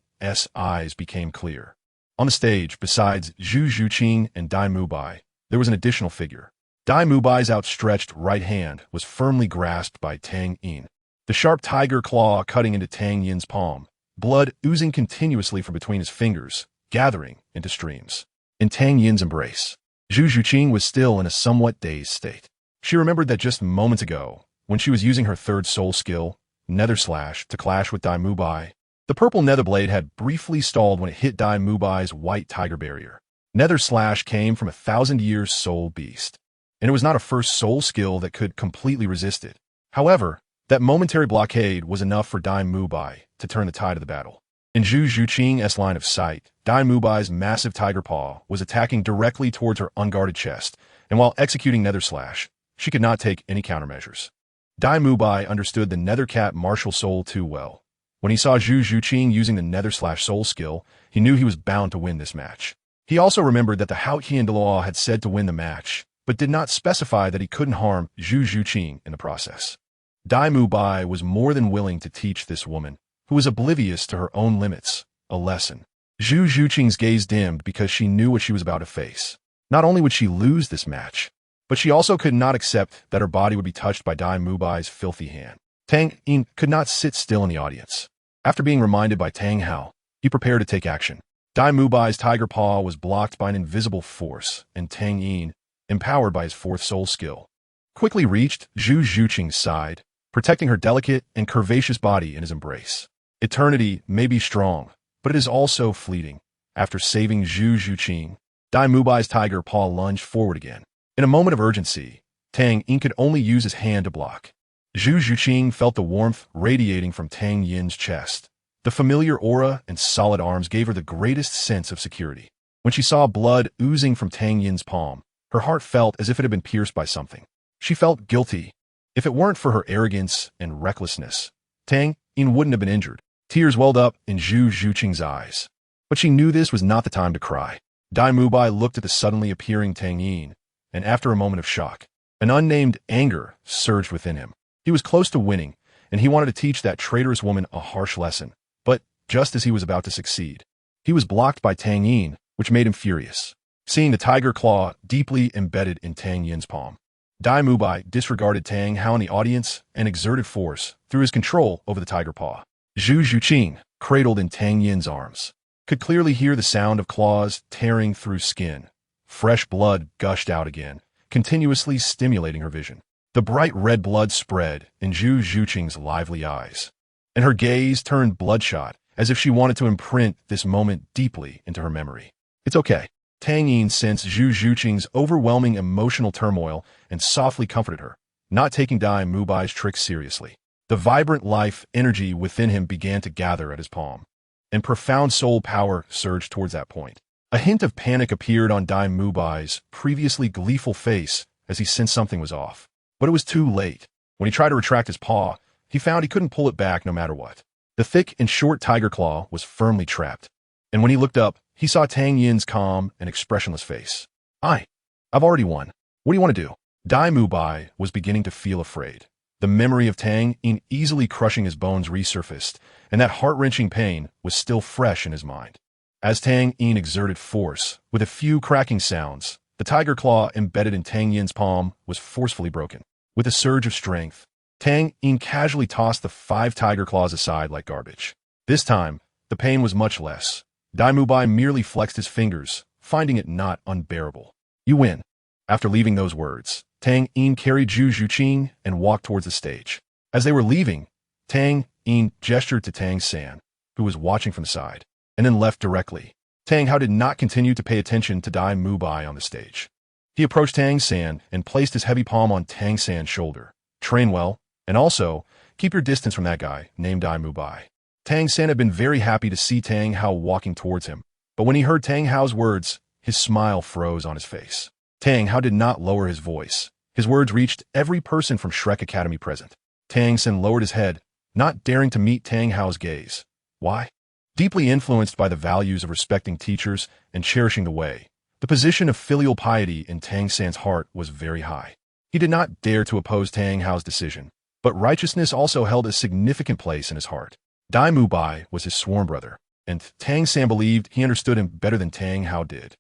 eyes became clear. On the stage, besides Zhu Zhuqing and Dai Mu Bai, there was an additional figure. Dai Mu Bai's outstretched right hand was firmly grasped by Tang Yin, the sharp tiger claw cutting into Tang Yin's palm, blood oozing continuously from between his fingers, gathering into streams. In Tang Yin's embrace, Zhu Zhuqing was still in a somewhat dazed state. She remembered that just moments ago, when she was using her third soul skill, Nether Slash, to clash with Dai Mu Bai, the purple nether blade had briefly stalled when it hit Dai Mu Bai's White Tiger Barrier. Nether Slash came from 1,000 years soul beast, and it was not a first soul skill that could completely resist it. However, that momentary blockade was enough for Dai Mu Bai to turn the tide of the battle. In Zhu Zhuqing's line of sight, Dai Mu Bai's massive tiger paw was attacking directly towards her unguarded chest, and while executing Nether Slash, she could not take any countermeasures. Dai Mu Bai understood the Nethercat martial soul too well. When he saw Zhu Zhuqing using the Nether Slash soul skill, he knew he was bound to win this match. He also remembered that the Haotian Dalu had said to win the match, but did not specify that he couldn't harm Zhu Zhuqing in the process. Dai Mu Bai was more than willing to teach this woman, who was oblivious to her own limits, a lesson. Zhu Zhuqing's gaze dimmed because she knew what she was about to face. Not only would she lose this match, but she also could not accept that her body would be touched by Dai Mu Bai's filthy hand. Tang Yin could not sit still in the audience. After being reminded by Tang Hao, he prepared to take action. Dai Mu Bai's tiger paw was blocked by an invisible force, and Tang Yin, empowered by his fourth soul skill, quickly reached Zhu Zhuqing's side, protecting her delicate and curvaceous body in his embrace. Eternity may be strong, but it is also fleeting. After saving Zhu Zhuqing, Dai Mu Bai's tiger paw lunged forward again. In a moment of urgency, Tang Yin could only use his hand to block. Zhu Zhuqing felt the warmth radiating from Tang Yin's chest. The familiar aura and solid arms gave her the greatest sense of security. When she saw blood oozing from Tang Yin's palm, her heart felt as if it had been pierced by something. She felt guilty. If it weren't for her arrogance and recklessness, Tang Yin wouldn't have been injured. Tears welled up in Zhu Zhuqing's eyes. But she knew this was not the time to cry. Dai Mu Bai looked at the suddenly appearing Tang Yin, and after a moment of shock, an unnamed anger surged within him. He was close to winning, and he wanted to teach that traitorous woman a harsh lesson. But just as he was about to succeed, he was blocked by Tang Yin, which made him furious. Seeing the tiger claw deeply embedded in Tang Yin's palm, Dai Mu Bai disregarded Tang Hao in the audience and exerted force through his control over the tiger paw. Zhu Zhuqing, cradled in Tang Yin's arms, could clearly hear the sound of claws tearing through skin. Fresh blood gushed out again, continuously stimulating her vision. The bright red blood spread in Zhu Zhuqing's lively eyes, and her gaze turned bloodshot as if she wanted to imprint this moment deeply into her memory. It's okay. Tang Yin sensed Zhu Zhuqing's overwhelming emotional turmoil and softly comforted her, not taking Dai Mubai's tricks seriously. The vibrant life energy within him began to gather at his palm, and profound soul power surged towards that point. A hint of panic appeared on Dai Mubai's previously gleeful face as he sensed something was off. But it was too late. When he tried to retract his paw, he found he couldn't pull it back no matter what. The thick and short tiger claw was firmly trapped, and when he looked up, he saw Tang Yin's calm and expressionless face. I've already won. What do you want to do? Dai Mubai was beginning to feel afraid. The memory of Tang Yin easily crushing his bones resurfaced, and that heart-wrenching pain was still fresh in his mind. As Tang Yin exerted force, with a few cracking sounds, the tiger claw embedded in Tang Yin's palm was forcefully broken. With a surge of strength, Tang Yin casually tossed the 5 tiger claws aside like garbage. This time, the pain was much less. Dai Mubai merely flexed his fingers, finding it not unbearable. You win. After leaving those words, Tang Yin carried Zhu Zhuqing and walked towards the stage. As they were leaving, Tang Yin gestured to Tang San, who was watching from the side, and then left directly. Tang Hao did not continue to pay attention to Dai Mubai on the stage. He approached Tang San and placed his heavy palm on Tang San's shoulder. Train well, and also, keep your distance from that guy named Dai Mubai. Tang San had been very happy to see Tang Hao walking towards him, but when he heard Tang Hao's words, his smile froze on his face. Tang Hao did not lower his voice. His words reached every person from Shrek Academy present. Tang San lowered his head, not daring to meet Tang Hao's gaze. Why? Deeply influenced by the values of respecting teachers and cherishing the way, the position of filial piety in Tang San's heart was very high. He did not dare to oppose Tang Hao's decision, but righteousness also held a significant place in his heart. Dai Mubai was his sworn brother, and Tang San believed he understood him better than Tang Hao did.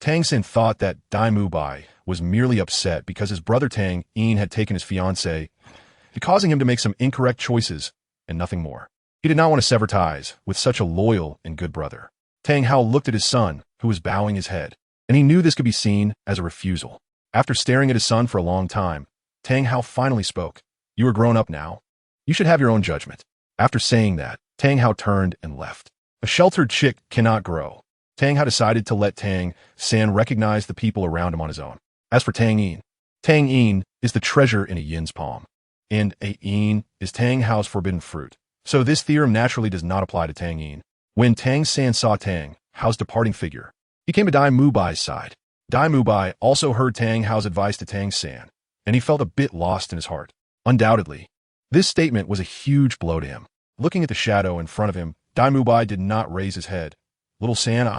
Tang San thought that Dai Mubai was merely upset because his brother Tang Yin had taken his fiancée, causing him to make some incorrect choices, and nothing more. He did not want to sever ties with such a loyal and good brother. Tang Hao looked at his son, who was bowing his head, and he knew this could be seen as a refusal. After staring at his son for a long time, Tang Hao finally spoke. You are grown up now. You should have your own judgment. After saying that, Tang Hao turned and left. A sheltered chick cannot grow. Tang Hao decided to let Tang San recognize the people around him on his own. As for Tang Yin is the treasure in a yin's palm, and a yin is Tang Hao's forbidden fruit. So this theorem naturally does not apply to Tang Yin. When Tang San saw Tang Hao's departing figure, he came to Dai Mubai's side. Dai Mubai also heard Tang Hao's advice to Tang San, and he felt a bit lost in his heart. Undoubtedly, this statement was a huge blow to him. Looking at the shadow in front of him, Dai Mubai did not raise his head. Little San,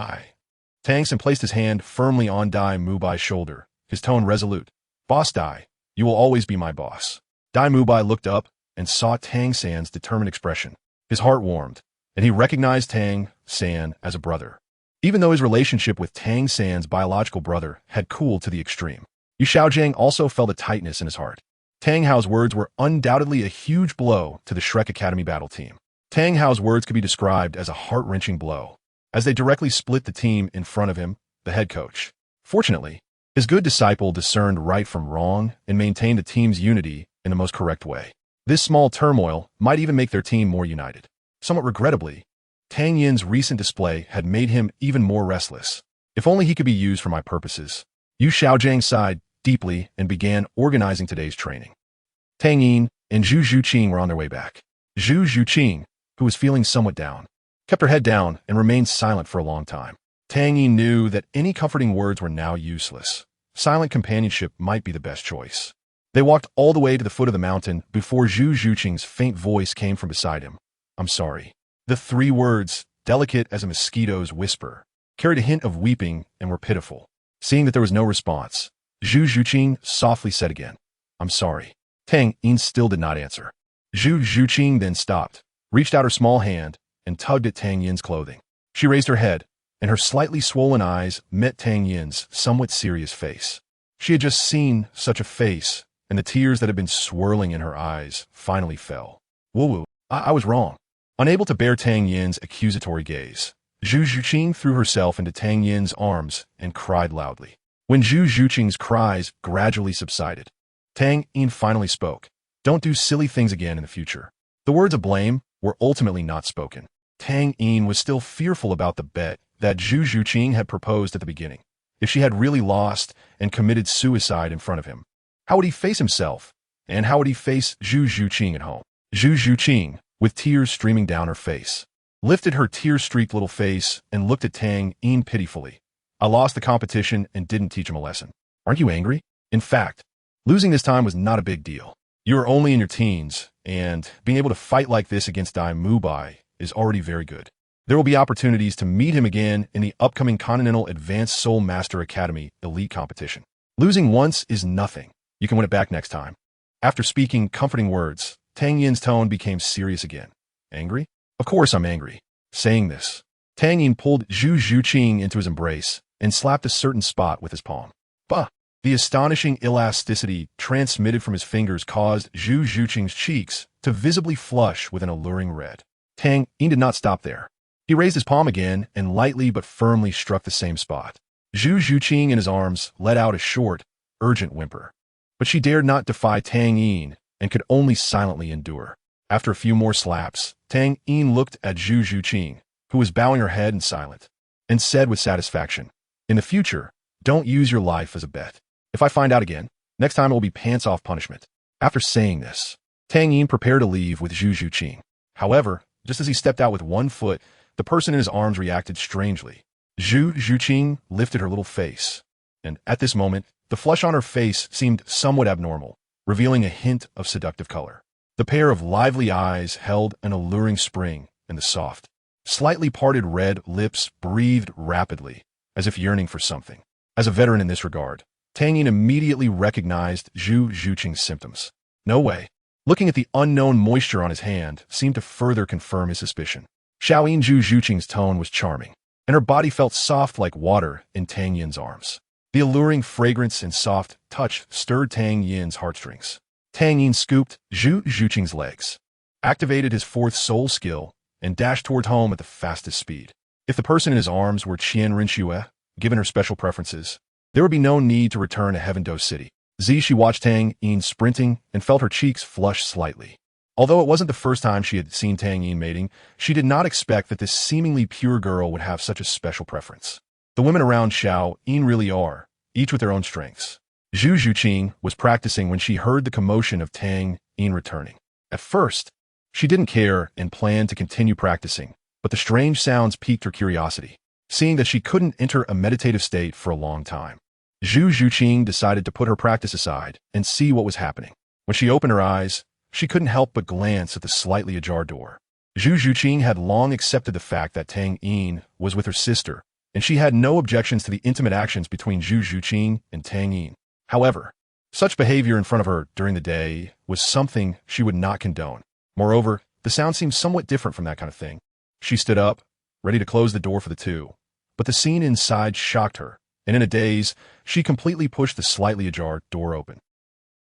Tang San placed his hand firmly on Dai Mubai's shoulder, his tone resolute. Boss Dai, you will always be my boss. Dai Mubai looked up and saw Tang San's determined expression. His heart warmed, and he recognized Tang San as a brother, even though his relationship with Tang San's biological brother had cooled to the extreme. Yu Xiaojiang also felt a tightness in his heart. Tang Hao's words were undoubtedly a huge blow to the Shrek Academy battle team. Tang Hao's words could be described as a heart-wrenching blow, as they directly split the team in front of him, the head coach. Fortunately, his good disciple discerned right from wrong and maintained the team's unity in the most correct way. This small turmoil might even make their team more united. Somewhat regrettably, Tang Yin's recent display had made him even more restless. If only he could be used for my purposes. Yu Xiaojiang sighed deeply and began organizing today's training. Tang Yin and Zhu Zhuqing were on their way back. Zhu Zhuqing, who was feeling somewhat down, kept her head down and remained silent for a long time. Tang Yin knew that any comforting words were now useless. Silent companionship might be the best choice. They walked all the way to the foot of the mountain before Zhu Zhuqing's faint voice came from beside him. I'm sorry. The 3 words, delicate as a mosquito's whisper, carried a hint of weeping and were pitiful. Seeing that there was no response, Zhu Zhuqing softly said again, I'm sorry. Tang Yin still did not answer. Zhu Zhuqing then stopped, reached out her small hand, and tugged at Tang Yin's clothing. She raised her head, and her slightly swollen eyes met Tang Yin's somewhat serious face. She had just seen such a face, and the tears that had been swirling in her eyes finally fell. Woo-woo, I was wrong. Unable to bear Tang Yin's accusatory gaze, Zhu Zhuqing threw herself into Tang Yin's arms and cried loudly. When Zhu Zhuqing's cries gradually subsided, Tang Yin finally spoke. Don't do silly things again in the future. The words of blame were ultimately not spoken. Tang Yin was still fearful about the bet that Zhu Zhuqing had proposed at the beginning. If she had really lost and committed suicide in front of him, how would he face himself? And how would he face Zhu Zhuqing at home? Zhu Zhuqing, with tears streaming down her face, lifted her tear-streaked little face and looked at Tang Yin pitifully. I lost the competition and didn't teach him a lesson. Aren't you angry? In fact, losing this time was not a big deal. You are only in your teens, and being able to fight like this against Dai Mubai is already very good. There will be opportunities to meet him again in the upcoming Continental Advanced Soul Master Academy Elite Competition. Losing once is nothing. You can win it back next time. After speaking comforting words, Tang Yin's tone became serious again. Angry? Of course I'm angry. Saying this, Tang Yin pulled Zhu Zhuqing into his embrace and slapped a certain spot with his palm. Bah! The astonishing elasticity transmitted from his fingers caused Zhu Zhuqing's cheeks to visibly flush with an alluring red. Tang Yin did not stop there. He raised his palm again and lightly but firmly struck the same spot. Zhu Zhuqing in his arms let out a short, urgent whimper. But she dared not defy Tang Yin and could only silently endure. After a few more slaps, Tang Yin looked at Zhu Zhuqing, who was bowing her head and silent, and said with satisfaction, "In the future, don't use your life as a bet. If I find out again, next time it will be pants-off punishment." After saying this, Tang Yin prepared to leave with Zhu Zhuqing. However, just as he stepped out with one foot, the person in his arms reacted strangely. Zhu Zhuqing lifted her little face, and at this moment, the flush on her face seemed somewhat abnormal, revealing a hint of seductive color. The pair of lively eyes held an alluring spring, and the soft, slightly parted red lips breathed rapidly, as if yearning for something. As a veteran in this regard, Tang Yin immediately recognized Zhu Zhuqing's symptoms. No way. Looking at the unknown moisture on his hand seemed to further confirm his suspicion. Xiaoyin Zhu Zhuqing's tone was charming, and her body felt soft like water in Tang Yin's arms. The alluring fragrance and soft touch stirred Tang Yin's heartstrings. Tang Yin scooped Zhu Zhuqing's legs, activated his fourth soul skill, and dashed toward home at the fastest speed. If the person in his arms were Qian Rinxue, given her special preferences, there would be no need to return to Heaven Do City. She watched Tang Yin sprinting and felt her cheeks flush slightly. Although it wasn't the first time she had seen Tang Yin mating, she did not expect that this seemingly pure girl would have such a special preference. The women around Xiao Yin really are, each with their own strengths. Zhu Zhuqing was practicing when she heard the commotion of Tang Yin returning. At first, she didn't care and planned to continue practicing, but the strange sounds piqued her curiosity, seeing that she couldn't enter a meditative state for a long time. Zhu Zhuqing decided to put her practice aside and see what was happening. When she opened her eyes, she couldn't help but glance at the slightly ajar door. Zhu Zhuqing had long accepted the fact that Tang Yin was with her sister, and she had no objections to the intimate actions between Zhu Zhuqing and Tang Yin. However, such behavior in front of her during the day was something she would not condone. Moreover, the sound seemed somewhat different from that kind of thing. She stood up, ready to close the door for the two, but the scene inside shocked her, and in a daze, she completely pushed the slightly ajar door open.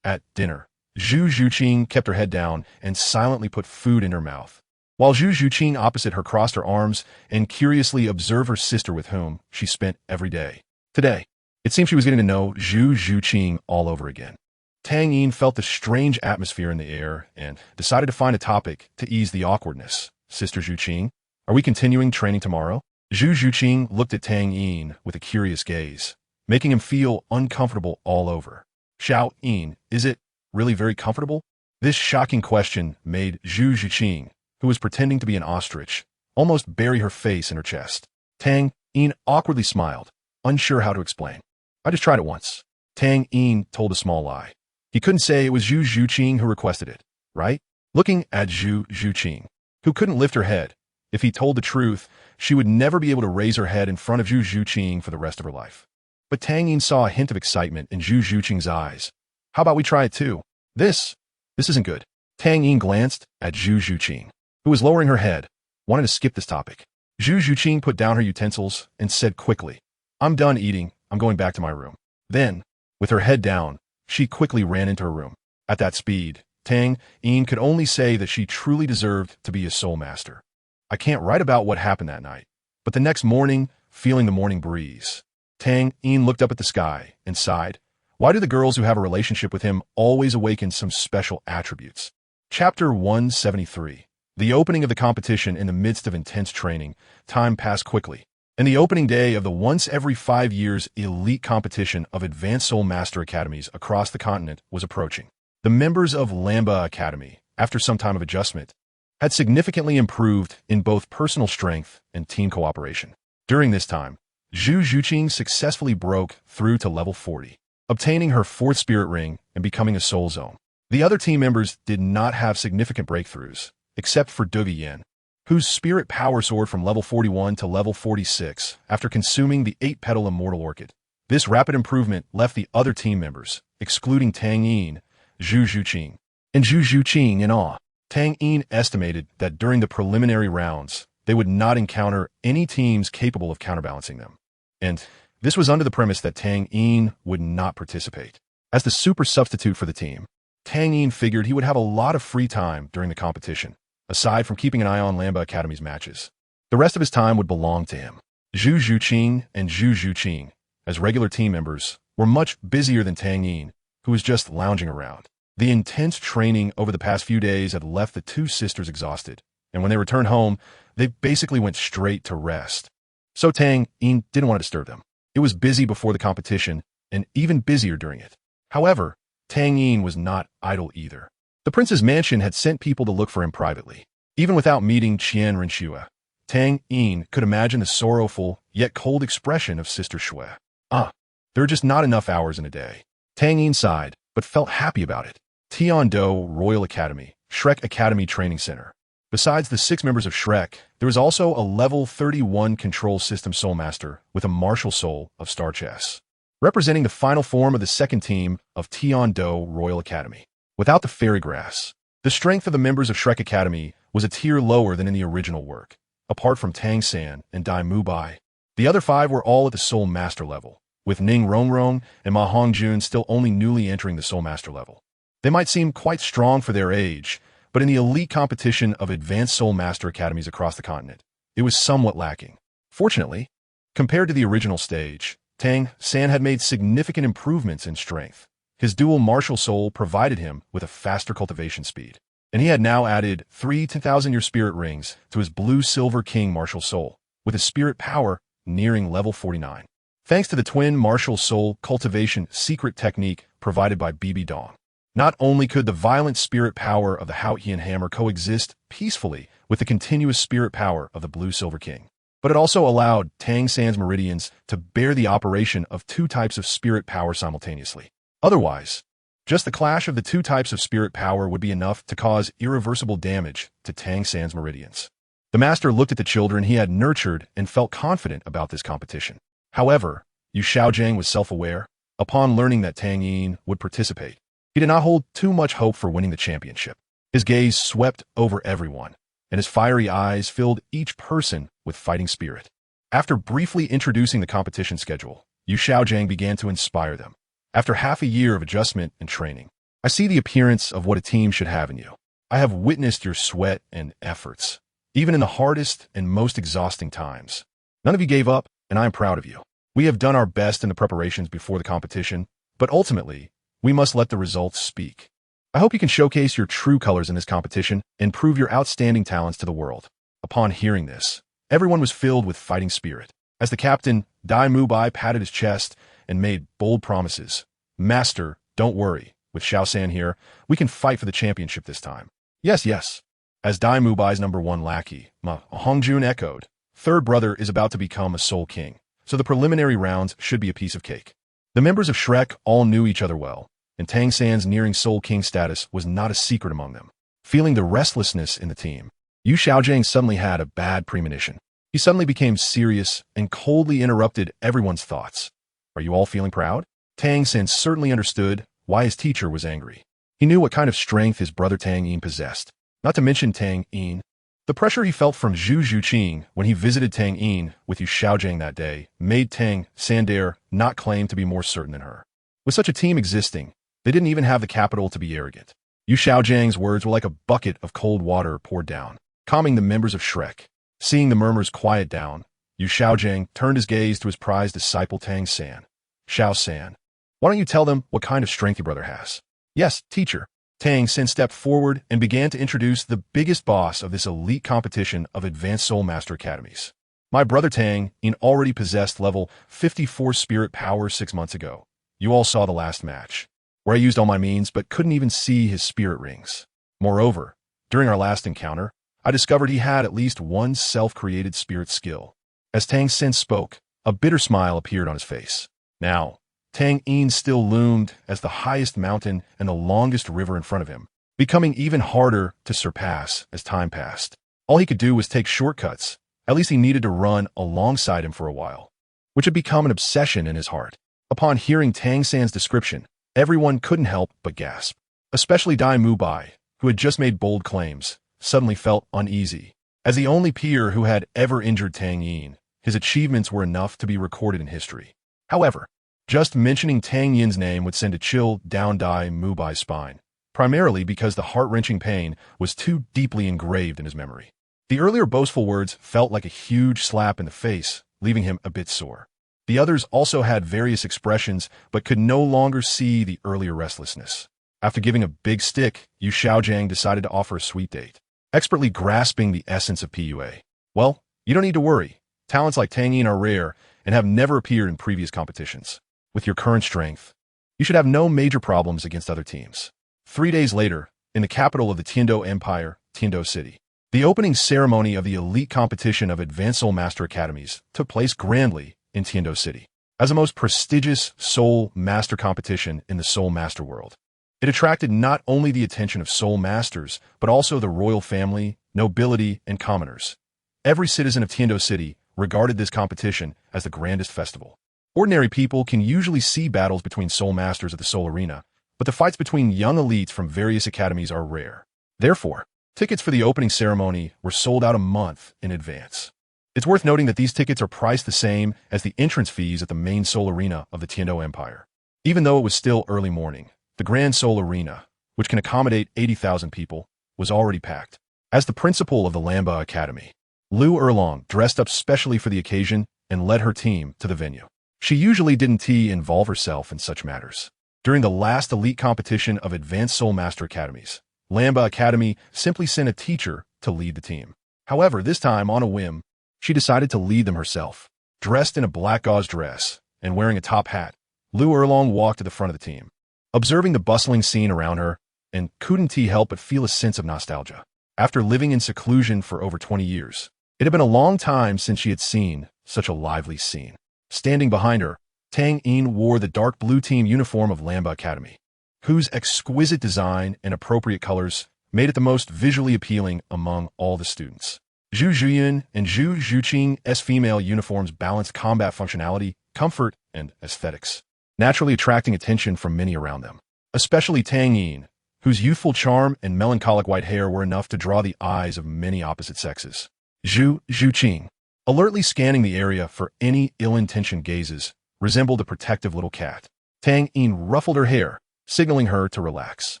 At dinner, Zhu Zhuqing kept her head down and silently put food in her mouth, while Zhu Zhuqing opposite her crossed her arms and curiously observed her sister with whom she spent every day. Today, it seemed she was getting to know Zhu Zhuqing all over again. Tang Yin felt the strange atmosphere in the air and decided to find a topic to ease the awkwardness. "Sister Zhuqing, are we continuing training tomorrow?" Zhu Zhuqing looked at Tang Yin with a curious gaze, making him feel uncomfortable all over. "Xiao Yin, is it really very comfortable?" This shocking question made Zhu Zhuqing, who was pretending to be an ostrich, almost bury her face in her chest. Tang Yin awkwardly smiled, unsure how to explain. "I just tried it once." Tang Yin told a small lie. He couldn't say it was Zhu Zhuqing who requested it, right? Looking at Zhu Zhuqing, who couldn't lift her head, if he told the truth, she would never be able to raise her head in front of Zhu Zhuqing for the rest of her life. But Tang Yin saw a hint of excitement in Zhu Zhuqing's eyes. "How about we try it too? This isn't good." Tang Yin glanced at Zhu Zhuqing, who was lowering her head, wanted to skip this topic. Zhu Zhuqing put down her utensils and said quickly, "I'm done eating. I'm going back to my room." Then, with her head down, she quickly ran into her room. At that speed, Tang Yin could only say that she truly deserved to be a soul master. I can't write about what happened that night, but the next morning, feeling the morning breeze, Tang Yin looked up at the sky and sighed. Why do the girls who have a relationship with him always awaken some special attributes? Chapter 173. The opening of the competition in the midst of intense training, time passed quickly, and the opening day of the once every 5 years elite competition of Advanced Soul Master Academies across the continent was approaching. The members of Lamba Academy, after some time of adjustment, had significantly improved in both personal strength and team cooperation. During this time, Zhu Zhuqing successfully broke through to level 40, obtaining her 4th spirit ring and becoming a soul zone. The other team members did not have significant breakthroughs, except for Dugi Yin, whose spirit power soared from level 41 to level 46 after consuming the 8-petal immortal orchid. This rapid improvement left the other team members, excluding Tang Yin, Zhu Zhuqing, and Zhu Zhuqing in awe. Tang Yin estimated that during the preliminary rounds, they would not encounter any teams capable of counterbalancing them. And this was under the premise that Tang Yin would not participate. As the super substitute for the team, Tang Yin figured he would have a lot of free time during the competition, aside from keeping an eye on Lamba Academy's matches. The rest of his time would belong to him. Zhu Zhuqing and Zhu Zhuqing, as regular team members, were much busier than Tang Yin, who was just lounging around. The intense training over the past few days had left the two sisters exhausted, and when they returned home, they basically went straight to rest. So Tang Yin didn't want to disturb them. It was busy before the competition, and even busier during it. However, Tang Yin was not idle either. The prince's mansion had sent people to look for him privately. Even without meeting Qian Renxue, Tang Yin could imagine the sorrowful, yet cold expression of Sister Shui. There are just not enough hours in a day. Tang Yin sighed, but felt happy about it. Tiando Royal Academy, Shrek Academy Training Center. Besides the 6 members of Shrek, there was also a level 31 control system soul master with a martial soul of Star Chess, representing the final form of the second team of Tiando Royal Academy. Without the fairy grass, the strength of the members of Shrek Academy was a tier lower than in the original work. Apart from Tang San and Dai Mubai, the other 5 were all at the soul master level, with Ning Rongrong and Ma Hongjun still only newly entering the soul master level. They might seem quite strong for their age, but in the elite competition of Advanced Soul Master Academies across the continent, it was somewhat lacking. Fortunately, compared to the original stage, Tang San had made significant improvements in strength. His dual martial soul provided him with a faster cultivation speed, and he had now added 3 10,000-year spirit rings to his Blue-Silver King martial soul, with his spirit power nearing level 49. Thanks to the twin martial soul cultivation secret technique provided by Bibi Dong, not only could the violent spirit power of the Haotian hammer coexist peacefully with the continuous spirit power of the Blue-Silver King, but it also allowed Tang San's meridians to bear the operation of 2 types of spirit power simultaneously. Otherwise, just the clash of the 2 types of spirit power would be enough to cause irreversible damage to Tang San's meridians. The master looked at the children he had nurtured and felt confident about this competition. However, Yu Xiaojiang was self-aware. Upon learning that Tang Yin would participate, he did not hold too much hope for winning the championship. His gaze swept over everyone, and his fiery eyes filled each person with fighting spirit. After briefly introducing the competition schedule, Yu Xiaojiang began to inspire them. After half a year of adjustment and training, I see the appearance of what a team should have in you. I have witnessed your sweat and efforts, even in the hardest and most exhausting times. None of you gave up, and I am proud of you. We have done our best in the preparations before the competition, but ultimately, we must let the results speak. I hope you can showcase your true colors in this competition and prove your outstanding talents to the world. Upon hearing this, everyone was filled with fighting spirit. As the captain, Dai Mubai patted his chest and made bold promises. Master, don't worry. With Xiao San here, we can fight for the championship this time. Yes. As Dai Mubai's #1 lackey, Ma Hongjun echoed, 3rd brother is about to become a soul king, so the preliminary rounds should be a piece of cake. The members of Shrek all knew each other well, and Tang San's nearing soul king status was not a secret among them. Feeling the restlessness in the team, Yu Xiaojiang suddenly had a bad premonition. He suddenly became serious and coldly interrupted everyone's thoughts. Are you all feeling proud? Tang San certainly understood why his teacher was angry. He knew what kind of strength his brother Tang Yin possessed, not to mention Tang Yin. The pressure he felt from Zhu Zhuqing when he visited Tang Yin with Yu Xiaojiang that day made Tang San dare not claim to be more certain than her. With such a team existing, they didn't even have the capital to be arrogant. Yu Xiaojiang's words were like a bucket of cold water poured down, calming the members of Shrek. Seeing the murmurs quiet down, Yu Xiaojiang turned his gaze to his prized disciple Tang San. Xiao San, why don't you tell them what kind of strength your brother has? Yes, teacher. Tang Sin stepped forward and began to introduce the biggest boss of this elite competition of advanced Soul Master Academies. My brother Tang Yin already possessed level 54 spirit power 6 months ago. You all saw the last match, where I used all my means but couldn't even see his spirit rings. Moreover, during our last encounter, I discovered he had at least one self-created spirit skill. As Tang Sin spoke, a bitter smile appeared on his face. Now, Tang Yin still loomed as the highest mountain and the longest river in front of him, becoming even harder to surpass as time passed. All he could do was take shortcuts. At least he needed to run alongside him for a while, which had become an obsession in his heart. Upon hearing Tang San's description, everyone couldn't help but gasp. Especially Dai Mubai, who had just made bold claims, suddenly felt uneasy. As the only peer who had ever injured Tang Yin, his achievements were enough to be recorded in history. However, just mentioning Tang Yin's name would send a chill down Dai Mubai's spine, primarily because the heart-wrenching pain was too deeply engraved in his memory. The earlier boastful words felt like a huge slap in the face, leaving him a bit sore. The others also had various expressions, but could no longer see the earlier restlessness. After giving a big stick, Yu Xiaojiang decided to offer a sweet date, expertly grasping the essence of PUA. Well, you don't need to worry. Talents like Tang Yin are rare and have never appeared in previous competitions. With your current strength, you should have no major problems against other teams. 3 days later, in the capital of the Tiando Empire, Tiando City, the opening ceremony of the elite competition of Advanced Soul Master Academies took place grandly in Tiando City. As the most prestigious Soul Master competition in the Soul Master world, it attracted not only the attention of Soul Masters, but also the royal family, nobility, and commoners. Every citizen of Tiando City regarded this competition as the grandest festival. Ordinary people can usually see battles between Soul Masters at the Soul Arena, but the fights between young elites from various academies are rare. Therefore, tickets for the opening ceremony were sold out a month in advance. It's worth noting that these tickets are priced the same as the entrance fees at the main Soul Arena of the Tiando Empire. Even though it was still early morning, the Grand Soul Arena, which can accommodate 80,000 people, was already packed. As the principal of the Lamba Academy, Lu Erlong dressed up specially for the occasion and led her team to the venue. She usually didn't involve herself in such matters. During the last elite competition of Advanced Soul Master Academies, Lamba Academy simply sent a teacher to lead the team. However, this time, on a whim, she decided to lead them herself. Dressed in a black gauze dress and wearing a top hat, Lu Erlong walked to the front of the team. Observing the bustling scene around her, and couldn't help but feel a sense of nostalgia. After living in seclusion for over 20 years, it had been a long time since she had seen such a lively scene. Standing behind her, Tang Yin wore the dark blue team uniform of Lamba Academy, whose exquisite design and appropriate colors made it the most visually appealing among all the students. Zhu Zhuyun and Zhu Zhuqing's female uniforms balanced combat functionality, comfort, and aesthetics, naturally attracting attention from many around them. Especially Tang Yin, whose youthful charm and melancholic white hair were enough to draw the eyes of many opposite sexes. Zhu Zhuqing, alertly scanning the area for any ill-intentioned gazes, resembled a protective little cat. Tang Yin ruffled her hair, signaling her to relax.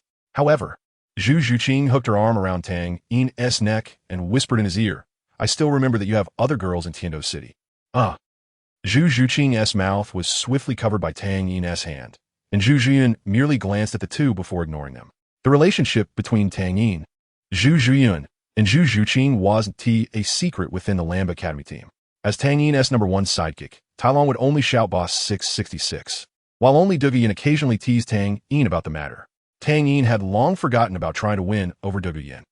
However, Zhu Zhuqing hooked her arm around Tang Yin's neck and whispered in his ear, "I still remember that you have other girls in Tiando City." Zhu Zhuqing's mouth was swiftly covered by Tang Yin's hand, and Zhu Zhuyun merely glanced at the two before ignoring them. The relationship between Tang Yin, Zhu Zhuyun, and Zhu Zhuqing wasn't a secret within the Lamba Academy team. As Tang Yin's #1 sidekick, Tailong would only shout Boss 666, while only Duguyin occasionally teased Tang Yin about the matter. Tang Yin had long forgotten about trying to win over Duguyin.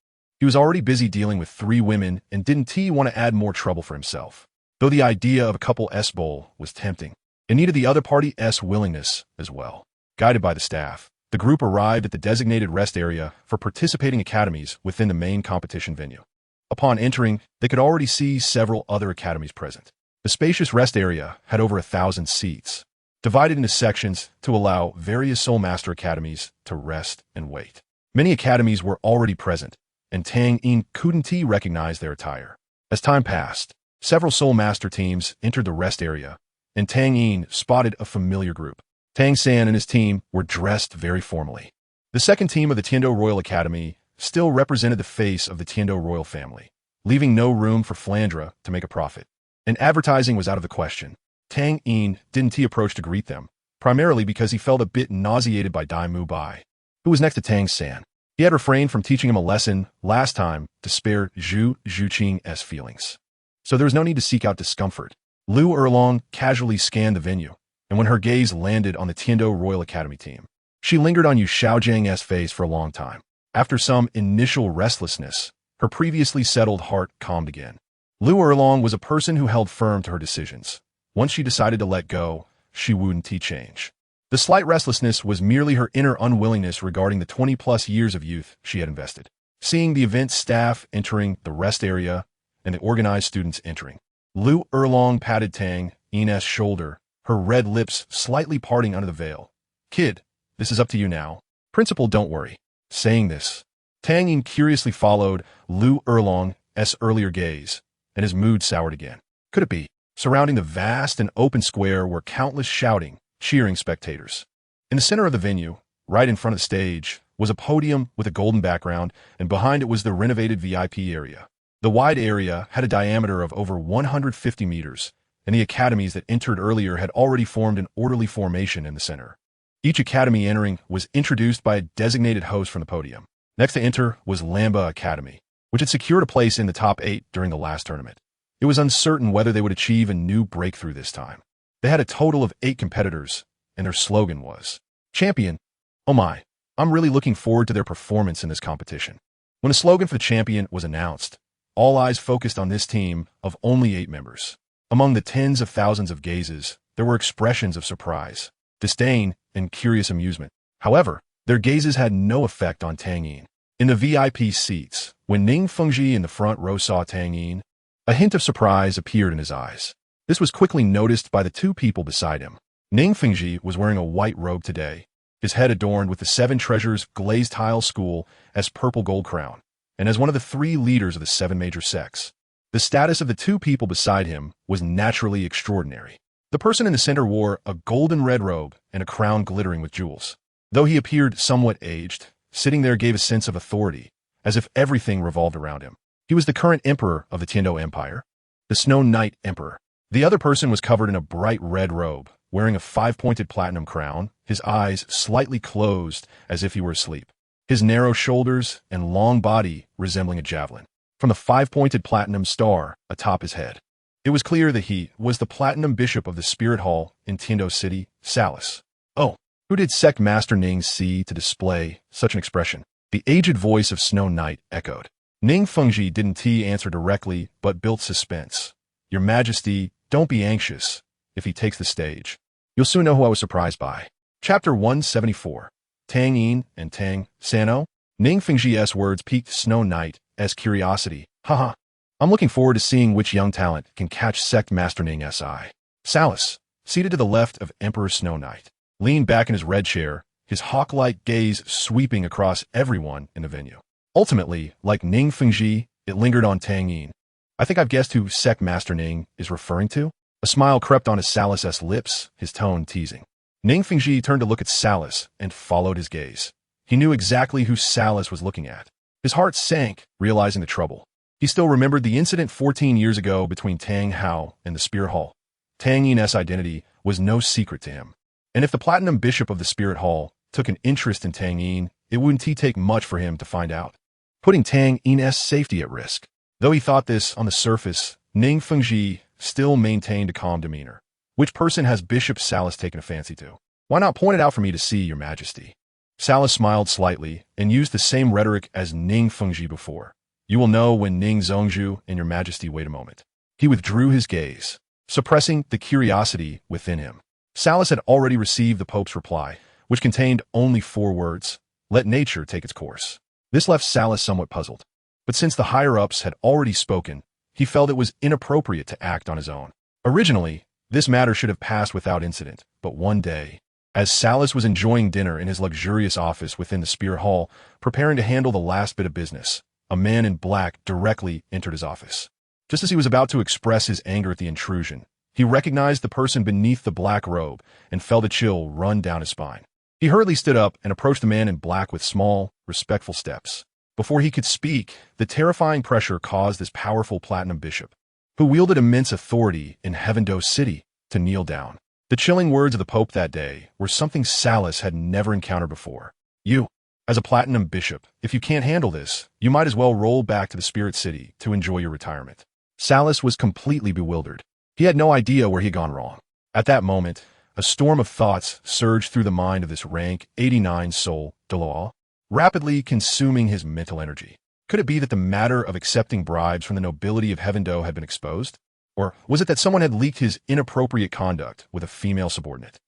He was already busy dealing with 3 women and didn't want to add more trouble for himself. Though the idea of a couple bowl was tempting, it needed the other party's willingness as well. Guided by the staff, the group arrived at the designated rest area for participating academies within the main competition venue. Upon entering, they could already see several other academies present. The spacious rest area had over 1,000 seats, divided into sections to allow various Soul Master academies to rest and wait. Many academies were already present, and Tang Yin couldn't recognize their attire. As time passed, several Soul Master teams entered the rest area, and Tang Yin spotted a familiar group. Tang San and his team were dressed very formally. The second team of the Tiando Royal Academy still represented the face of the Tiando Royal family, leaving no room for Flandra to make a profit. And advertising was out of the question. Tang Yin didn't approach to greet them, primarily because he felt a bit nauseated by Dai Mubai, who was next to Tang San. He had refrained from teaching him a lesson last time to spare Zhu Zhuqing's feelings. So there was no need to seek out discomfort. Lu Erlong casually scanned the venue, and when her gaze landed on the Tiando Royal Academy team, she lingered on Yu Xiaojiang's face for a long time. After some initial restlessness, her previously settled heart calmed again. Lu Erlong was a person who held firm to her decisions. Once she decided to let go, she wouldn't change. The slight restlessness was merely her inner unwillingness regarding the 20-plus years of youth she had invested. Seeing the event staff entering the rest area and the organized students entering, Lu Erlong patted Tang Yin's shoulder, her red lips slightly parting under the veil. "Kid, this is up to you now. Principal, don't worry." Saying this, Tang Yin curiously followed Lu Erlong's earlier gaze, and his mood soured again. Could it be? Surrounding the vast and open square were countless shouting, cheering spectators. In the center of the venue, right in front of the stage, was a podium with a golden background, and behind it was the renovated VIP area. The wide area had a diameter of over 150 meters, and the academies that entered earlier had already formed an orderly formation in the center. Each academy entering was introduced by a designated host from the podium. Next to enter was Lamba Academy, which had secured a place in the top 8 during the last tournament. It was uncertain whether they would achieve a new breakthrough this time. They had a total of 8 competitors, and their slogan was, "Champion." Oh my, I'm really looking forward to their performance in this competition. When the slogan for the champion was announced, all eyes focused on this team of only 8 members. Among the tens of thousands of gazes, there were expressions of surprise, disdain, and curious amusement. However, their gazes had no effect on Tang Yin. In the VIP seats, when Ning Fengji in the front row saw Tang Yin, a hint of surprise appeared in his eyes. This was quickly noticed by the 2 people beside him. Ning Fengji was wearing a white robe today, his head adorned with the 7 treasures glazed tile school as purple gold crown, and as one of the 3 leaders of the 7 major sects. The status of the 2 people beside him was naturally extraordinary. The person in the center wore a golden red robe and a crown glittering with jewels. Though he appeared somewhat aged, sitting there gave a sense of authority, as if everything revolved around him. He was the current emperor of the Tiando Empire, the Snow Knight Emperor. The other person was covered in a bright red robe, wearing a 5-pointed platinum crown, his eyes slightly closed as if he were asleep, his narrow shoulders and long body resembling a javelin. From the 5-pointed platinum star atop his head, it was clear that he was the platinum bishop of the Spirit Hall in Tiando City, Salis. Oh, who did Sect Master Ning see to display such an expression? The aged voice of Snow Knight echoed. Ning Fengji didn't answer directly, but built suspense. "Your Majesty, don't be anxious. If he takes the stage, you'll soon know who I was surprised by." Chapter 174. Tang Yin and Tang Sano. Ning Fengji's words piqued Snow Knight's curiosity. "Haha. I'm looking forward to seeing which young talent can catch Sect Master Ning's eye." Salis, seated to the left of Emperor Snow Knight, leaned back in his red chair, his hawk-like gaze sweeping across everyone in the venue. Ultimately, like Ning Fengji, it lingered on Tang Yin. "I think I've guessed who Sect Master Ning is referring to." A smile crept on his Salis' lips, his tone teasing. Ning Fengji turned to look at Salis and followed his gaze. He knew exactly who Salis was looking at. His heart sank, realizing the trouble. He still remembered the incident 14 years ago between Tang Hao and the Spirit Hall. Tang Yin's identity was no secret to him. And if the Platinum Bishop of the Spirit Hall took an interest in Tang Yin, it wouldn't take much for him to find out, putting Tang Yin's safety at risk. Though he thought this on the surface, Ning Fengji still maintained a calm demeanor. "Which person has Bishop Salis taken a fancy to? Why not point it out for me to see, Your Majesty?" Salis smiled slightly and used the same rhetoric as Ning Fengji before. "You will know when Ning Zhongzhu and Your Majesty wait a moment." He withdrew his gaze, suppressing the curiosity within him. Salis had already received the Pope's reply, which contained only 4 words, "Let nature take its course." This left Salis somewhat puzzled. But since the higher-ups had already spoken, he felt it was inappropriate to act on his own. Originally, this matter should have passed without incident, but one day, as Salis was enjoying dinner in his luxurious office within the Spirit Hall, preparing to handle the last bit of business, a man in black directly entered his office. Just as he was about to express his anger at the intrusion, he recognized the person beneath the black robe and felt a chill run down his spine. He hurriedly stood up and approached the man in black with small, respectful steps. Before he could speak, the terrifying pressure caused this powerful Platinum Bishop, who wielded immense authority in Heavendo City, to kneel down. The chilling words of the Pope that day were something Salis had never encountered before. "You As a platinum bishop, if you can't handle this, you might as well roll back to the Spirit City to enjoy your retirement. Salas was completely bewildered. He had no idea where he'd gone wrong. At that moment, a storm of thoughts surged through the mind of this rank 89 soul, Douluo, rapidly consuming his mental energy. Could it be that the matter of accepting bribes from the nobility of Heavendo had been exposed? Or was it that someone had leaked his inappropriate conduct with a female subordinate?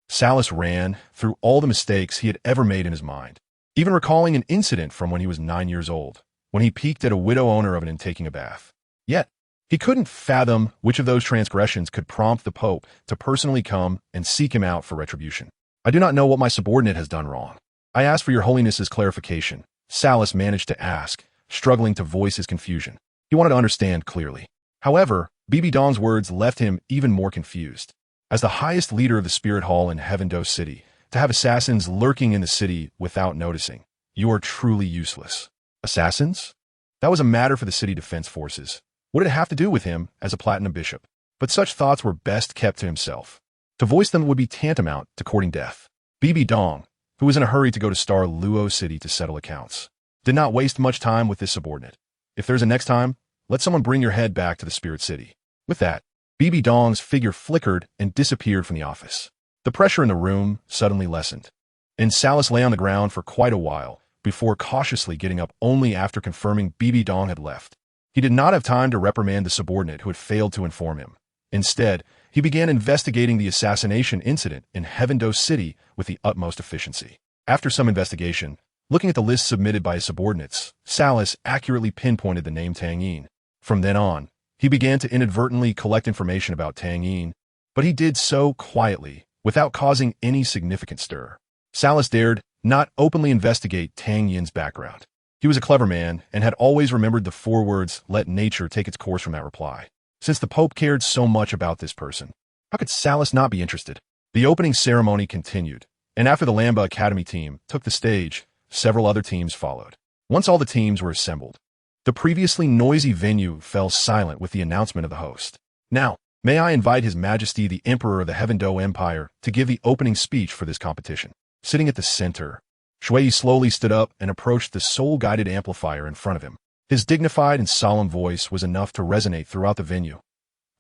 Salas ran through all the mistakes he had ever made in his mind, even recalling an incident from when he was 9 years old, when he peeked at a widow owner of an inn taking a bath. Yet, he couldn't fathom which of those transgressions could prompt the Pope to personally come and seek him out for retribution. I do not know what my subordinate has done wrong. I ask for your holiness's clarification, Salas managed to ask, struggling to voice his confusion. He wanted to understand clearly. However, Bibi Dong's words left him even more confused. As the highest leader of the Spirit Hall in Heavendo City, to have assassins lurking in the city without noticing, you are truly useless. Assassins? That was a matter for the city defense forces. What did it have to do with him as a platinum bishop? But such thoughts were best kept to himself. To voice them would be tantamount to courting death. Bibi Dong, who was in a hurry to go to Luo City to settle accounts, did not waste much time with this subordinate. If there's a next time, let someone bring your head back to the Spirit City. With that, Bibi Dong's figure flickered and disappeared from the office. The pressure in the room suddenly lessened, and Salas lay on the ground for quite a while before cautiously getting up only after confirming Bibi Dong had left. He did not have time to reprimand the subordinate who had failed to inform him. Instead, he began investigating the assassination incident in Heavendo City with the utmost efficiency. After some investigation, looking at the list submitted by his subordinates, Salas accurately pinpointed the name Tang Yin. From then on, he began to inadvertently collect information about Tang Yin, but he did so quietly, without causing any significant stir. Salas dared not openly investigate Tang Yin's background. He was a clever man and had always remembered the 4 words, "Let nature take its course," from that reply. Since the Pope cared so much about this person, how could Salas not be interested? The opening ceremony continued, and after the Lamba Academy team took the stage, several other teams followed. Once all the teams were assembled, the previously noisy venue fell silent with the announcement of the host. Now, may I invite His Majesty the Emperor of the Heavendo Empire to give the opening speech for this competition. Sitting at the center, Shui slowly stood up and approached the soul-guided amplifier in front of him. His dignified and solemn voice was enough to resonate throughout the venue.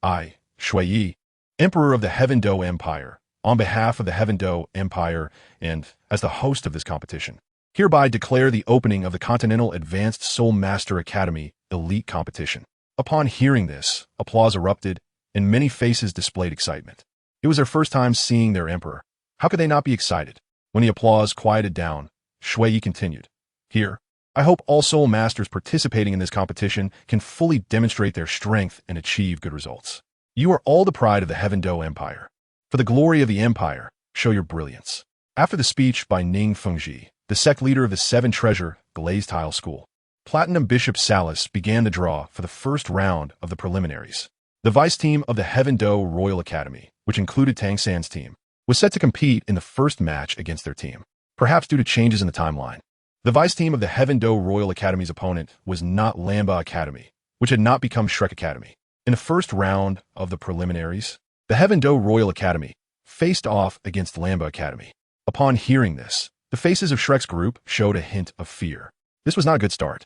I, Shui, Emperor of the Heavendo Empire, on behalf of the Heavendo Empire and as the host of this competition, hereby declare the opening of the Continental Advanced Soul Master Academy Elite Competition. Upon hearing this, applause erupted, and many faces displayed excitement. It was their first time seeing their emperor. How could they not be excited? When the applause quieted down, Shui continued. Here, I hope all soul masters participating in this competition can fully demonstrate their strength and achieve good results. You are all the pride of the Heavendo Empire. For the glory of the empire, show your brilliance. After the speech by Ning Fengji, the sect leader of the 7 Treasure Glazed Tile School, Platinum Bishop Salas began the draw for the first round of the preliminaries. The vice team of the Heavendo Royal Academy, which included Tang San's team, was set to compete in the first match against their team, perhaps due to changes in the timeline. The vice team of the Heavendo Royal Academy's opponent was not Lamba Academy, which had not become Shrek Academy. In the first round of the preliminaries, the Heavendo Royal Academy faced off against Lamba Academy. Upon hearing this, the faces of Shrek's group showed a hint of fear. This was not a good start.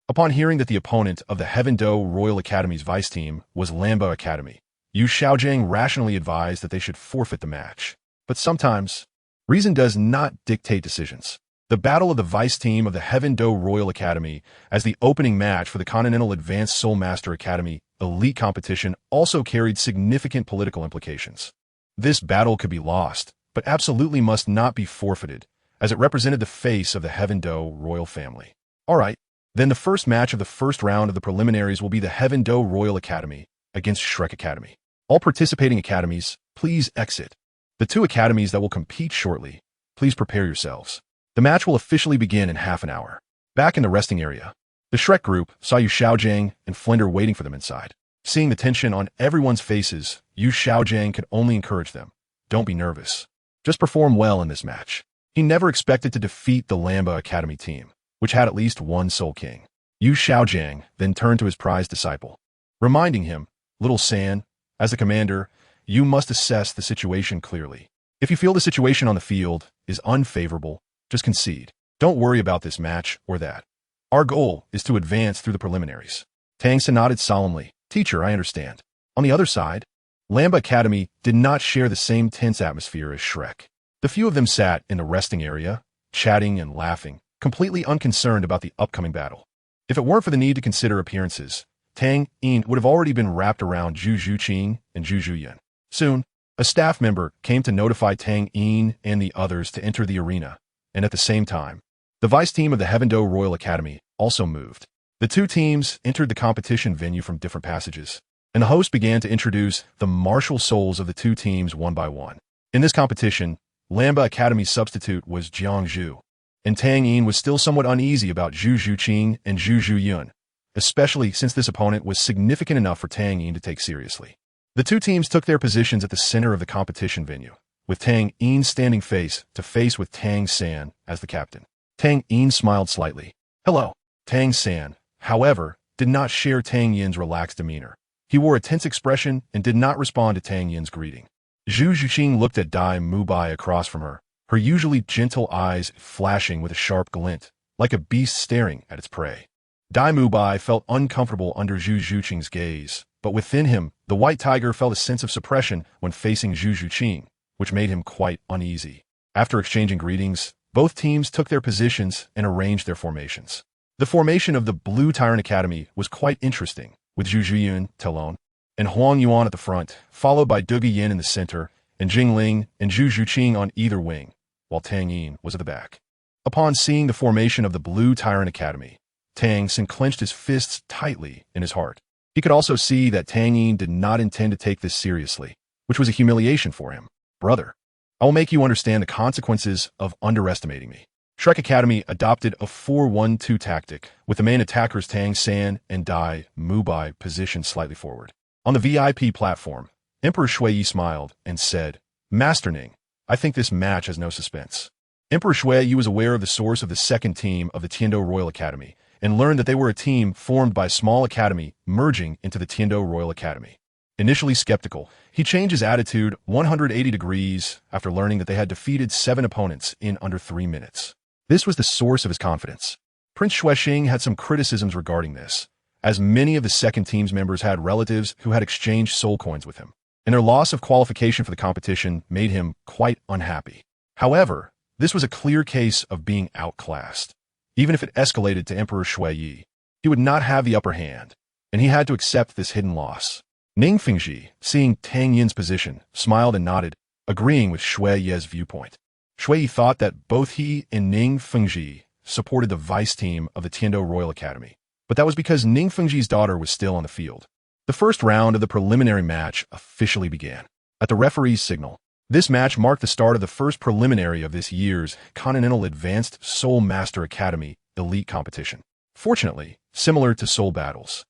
Upon hearing that the opponent of the Heavendo Royal Academy's vice team was Lamba Academy, Yu Xiaojiang rationally advised that they should forfeit the match. But sometimes, reason does not dictate decisions. The battle of the vice team of the Heavendo Royal Academy as the opening match for the Continental Advanced Soul Master Academy Elite Competition also carried significant political implications. This battle could be lost, but absolutely must not be forfeited, as it represented the face of the Heavendo royal family. Alright, then the first match of the first round of the preliminaries will be the Heavendo Royal Academy against Shrek Academy. All participating academies, please exit. The 2 academies that will compete shortly, please prepare yourselves. The match will officially begin in half an hour. Back in the resting area, the Shrek group saw Yu Xiaojiang and Flender waiting for them inside. Seeing the tension on everyone's faces, Yu Xiaojiang could only encourage them. Don't be nervous. Just perform well in this match. He never expected to defeat the Lamba Academy team, which had at least 1 Soul King. Yu Xiaojiang then turned to his prized disciple, reminding him, Little San, as the commander, you must assess the situation clearly. If you feel the situation on the field is unfavorable, just concede. Don't worry about this match or that. Our goal is to advance through the preliminaries. Tang San nodded solemnly. Teacher, I understand. On the other side, Lamba Academy did not share the same tense atmosphere as Shrek. The few of them sat in the resting area, chatting and laughing, completely unconcerned about the upcoming battle. If it weren't for the need to consider appearances, Tang Yin would have already been wrapped around Zhu Zhuqing and Zhu Zhuyan. Soon, a staff member came to notify Tang Yin and the others to enter the arena, and at the same time, the vice team of the Heavendo Royal Academy also moved. The two teams entered the competition venue from different passages, and the host began to introduce the martial souls of the two teams one by one. In this competition, Lamba Academy's substitute was Jiang Zhu, and Tang Yin was still somewhat uneasy about Zhu Zhuqing and Zhu Zhuyun, especially since this opponent was significant enough for Tang Yin to take seriously. The two teams took their positions at the center of the competition venue, with Tang Yin standing face to face with Tang San as the captain. Tang Yin smiled slightly. Hello. Tang San, however, did not share Tang Yin's relaxed demeanor. He wore a tense expression and did not respond to Tang Yin's greeting. Zhu Zhuqing looked at Dai Mubai across from her, her usually gentle eyes flashing with a sharp glint, like a beast staring at its prey. Dai Mubai felt uncomfortable under Zhu Zhuqing's gaze, but within him, the white tiger felt a sense of suppression when facing Zhu Zhuqing, which made him quite uneasy. After exchanging greetings, both teams took their positions and arranged their formations. The formation of the Blue Tyrant Academy was quite interesting, with Zhu Zhuyun, Talon, and Huang Yuan at the front, followed by Duge Yin in the center, and Jing Ling and Zhu Zhuqing on either wing, while Tang Yin was at the back. Upon seeing the formation of the Blue Tyrant Academy, Tang San clenched his fists tightly in his heart. He could also see that Tang Yin did not intend to take this seriously, which was a humiliation for him. Brother, I will make you understand the consequences of underestimating me. Shrek Academy adopted a 4-1-2 tactic, with the main attackers Tang San and Dai Mubai positioned slightly forward. On the VIP platform, Emperor Shui smiled and said, Master Ning, I think this match has no suspense. Emperor Shui was aware of the source of the second team of the Tiando Royal Academy, and learned that they were a team formed by a small academy merging into the Tiando Royal Academy. Initially skeptical, he changed his attitude 180 degrees after learning that they had defeated 7 opponents in under 3 minutes. This was the source of his confidence. Prince Xuexing had some criticisms regarding this, as many of the second team's members had relatives who had exchanged soul coins with him, and their loss of qualification for the competition made him quite unhappy. However, this was a clear case of being outclassed. Even if it escalated to Emperor Shui, he would not have the upper hand, and he had to accept this hidden loss. Ning Fengji, seeing Tang Yin's position, smiled and nodded, agreeing with Shui's viewpoint. Shui thought that both he and Ning Fengji supported the vice team of the Tiando Royal Academy, but that was because Ning Fengji's daughter was still on the field. The first round of the preliminary match officially began. At the referee's signal, this match marked the start of the first preliminary of this year's Continental Advanced Soul Master Academy Elite Competition. Fortunately, similar to Soul Battles,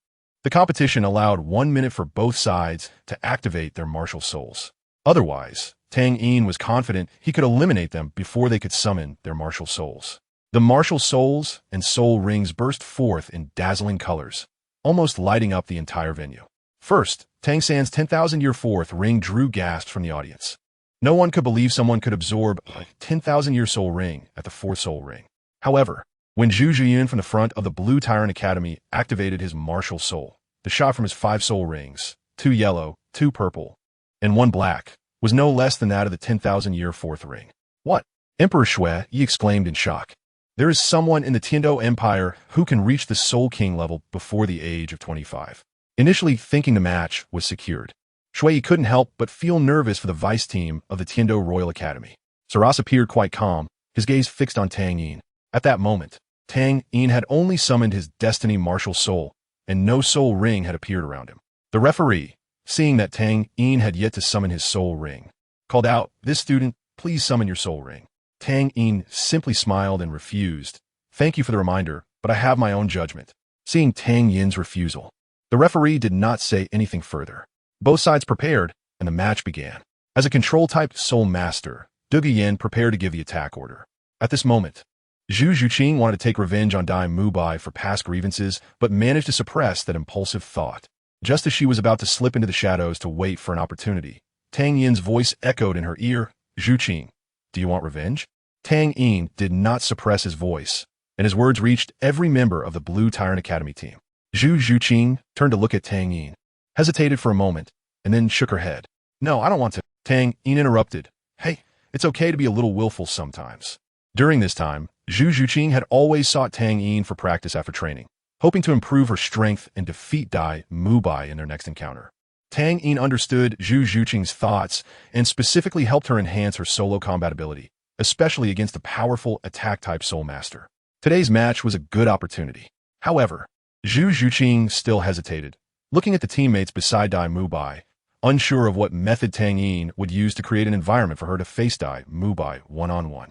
the competition allowed 1 minute for both sides to activate their martial souls. Otherwise, Tang Yin was confident he could eliminate them before they could summon their martial souls. The martial souls and soul rings burst forth in dazzling colors, almost lighting up the entire venue. First, Tang San's 10,000-year fourth ring drew gasps from the audience. No one could believe someone could absorb a 10,000-year soul ring at the fourth soul ring. However, when Zhu Zhuyan from the front of the Blue Tyrant Academy activated his martial soul, the shot from his 5 soul rings, 2 yellow, 2 purple, and 1 black, was no less than that of the 10,000-year fourth ring. What? Emperor Shui exclaimed in shock. There is someone in the Tiando Empire who can reach the Soul King level before the age of 25. Initially thinking the match was secured, Shui couldn't help but feel nervous for the vice team of the Tiando Royal Academy. Saras appeared quite calm, his gaze fixed on Tang Yin. At that moment, Tang Yin had only summoned his Destiny Martial Soul, and no soul ring had appeared around him. The referee, seeing that Tang Yin had yet to summon his soul ring, called out, "This student, please summon your soul ring." Tang Yin simply smiled and refused. "Thank you for the reminder, but I have my own judgment." Seeing Tang Yin's refusal, the referee did not say anything further. Both sides prepared, and the match began. As a control-type soul master, Duge Yin prepared to give the attack order. At this moment, Zhu Zhuqing wanted to take revenge on Dai Mubai for past grievances, but managed to suppress that impulsive thought. Just as she was about to slip into the shadows to wait for an opportunity, Tang Yin's voice echoed in her ear, "Zhuqing, do you want revenge?" Tang Yin did not suppress his voice, and his words reached every member of the Blue Tyrant Academy team. Zhu Zhuqing turned to look at Tang Yin, hesitated for a moment, and then shook her head. No, I don't want to. Tang Yin interrupted. Hey, it's okay to be a little willful sometimes. During this time, Zhu Zhuqing had always sought Tang Yin for practice after training, hoping to improve her strength and defeat Dai Mubai in their next encounter. Tang Yin understood Zhu Zhuqing's thoughts and specifically helped her enhance her solo combat ability, especially against a powerful attack-type Soul Master. Today's match was a good opportunity. However, Zhu Zhuqing still hesitated, looking at the teammates beside Dai Mubai, unsure of what method Tang Yin would use to create an environment for her to face Dai Mubai one-on-one.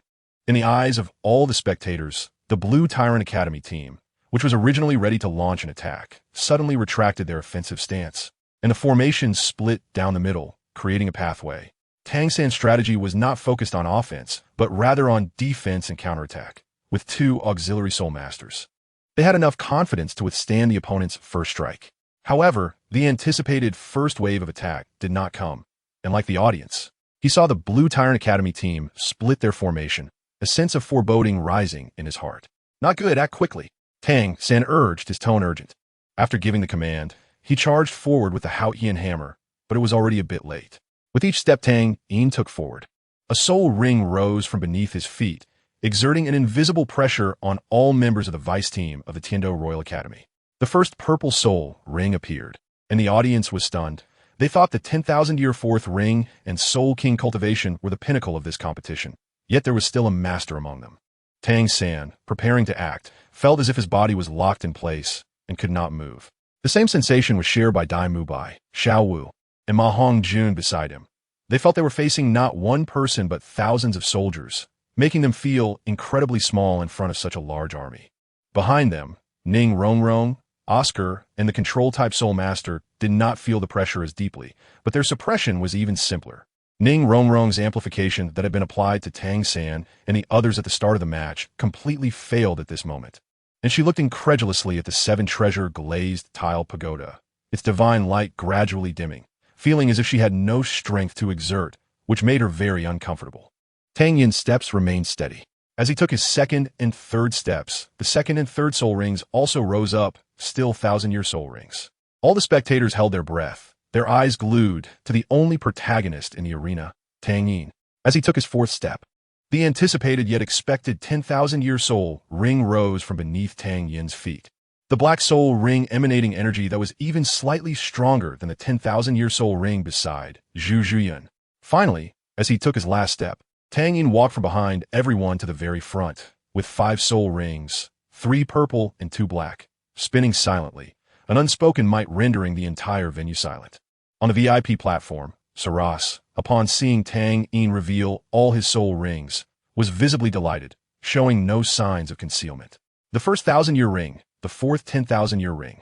In the eyes of all the spectators, the Blue Tyrant Academy team, which was originally ready to launch an attack, suddenly retracted their offensive stance, and the formation split down the middle, creating a pathway. Tang San's strategy was not focused on offense, but rather on defense and counterattack, with two auxiliary Soul Masters. They had enough confidence to withstand the opponent's first strike. However, the anticipated first wave of attack did not come, and like the audience, he saw the Blue Tyrant Academy team split their formation, a sense of foreboding rising in his heart. Not good, act quickly. Tang San urged, his tone urgent. After giving the command, he charged forward with the Haotian hammer, but it was already a bit late. With each step Tang Yin took forward, a soul ring rose from beneath his feet, exerting an invisible pressure on all members of the vice team of the Tiando Royal Academy. The first purple soul ring appeared, and the audience was stunned. They thought the 10,000-year fourth ring and Soul King cultivation were the pinnacle of this competition, yet there was still a master among them. Tang San, preparing to act, felt as if his body was locked in place and could not move. The same sensation was shared by Dai Mubai, Xiao Wu, and Ma Hongjun beside him. They felt they were facing not one person but thousands of soldiers, making them feel incredibly small in front of such a large army. Behind them, Ning Rongrong, Oscar, and the Control-type Soul Master did not feel the pressure as deeply, but their suppression was even simpler. Ning Rongrong's amplification that had been applied to Tang San and the others at the start of the match completely failed at this moment, and she looked incredulously at the seven-treasure glazed tile pagoda, its divine light gradually dimming, feeling as if she had no strength to exert, which made her very uncomfortable. Tang Yin's steps remained steady. As he took his second and third steps, the second and third soul rings also rose up, still 1,000-year soul rings. All the spectators held their breath, their eyes glued to the only protagonist in the arena, Tang Yin. As he took his fourth step, the anticipated yet expected 10,000-year soul ring rose from beneath Tang Yin's feet. The black soul ring emanating energy that was even slightly stronger than the 10,000-year soul ring beside Zhu Zhuyan. Finally, as he took his last step, Tang Yin walked from behind everyone to the very front, with 5 soul rings, 3 purple and 2 black, spinning silently, an unspoken might rendering the entire venue silent. On the VIP platform, Saras, upon seeing Tang Yin reveal all his soul rings, was visibly delighted, showing no signs of concealment. The first 1,000-year ring, the fourth 10,000-year ring,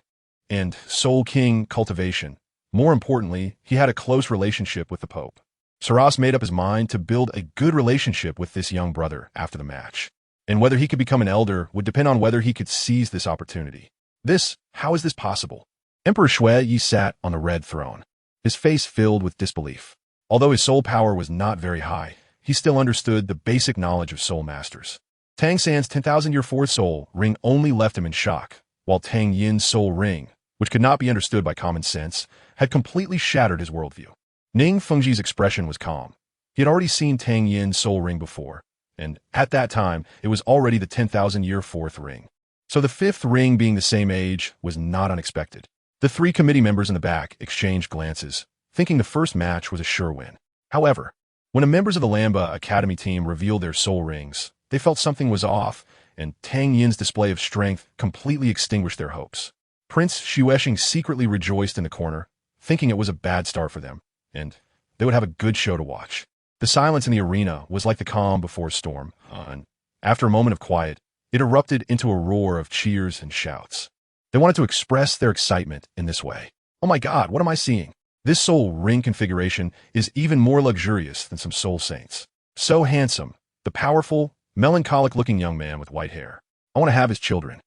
and Soul King cultivation. More importantly, he had a close relationship with the Pope. Saras made up his mind to build a good relationship with this young brother after the match, and whether he could become an elder would depend on whether he could seize this opportunity. How is this possible? Emperor Shui Yi sat on the red throne, his face filled with disbelief. Although his soul power was not very high, he still understood the basic knowledge of soul masters. Tang San's 10,000-year fourth soul ring only left him in shock, while Tang Yin's soul ring, which could not be understood by common sense, had completely shattered his worldview. Ning Fengji's expression was calm. He had already seen Tang Yin's soul ring before, and at that time, it was already the 10,000-year fourth ring. So the fifth ring being the same age was not unexpected. The 3 committee members in the back exchanged glances, thinking the first match was a sure win. However, when the members of the Lamba Academy team revealed their soul rings, they felt something was off, and Tang Yin's display of strength completely extinguished their hopes. Prince Xuesheng secretly rejoiced in the corner, thinking it was a bad start for them, and they would have a good show to watch. The silence in the arena was like the calm before a storm, and after a moment of quiet, it erupted into a roar of cheers and shouts. They wanted to express their excitement in this way. Oh my God, what am I seeing? This soul ring configuration is even more luxurious than some soul saints. So handsome, the powerful, melancholic-looking young man with white hair. I want to have his children.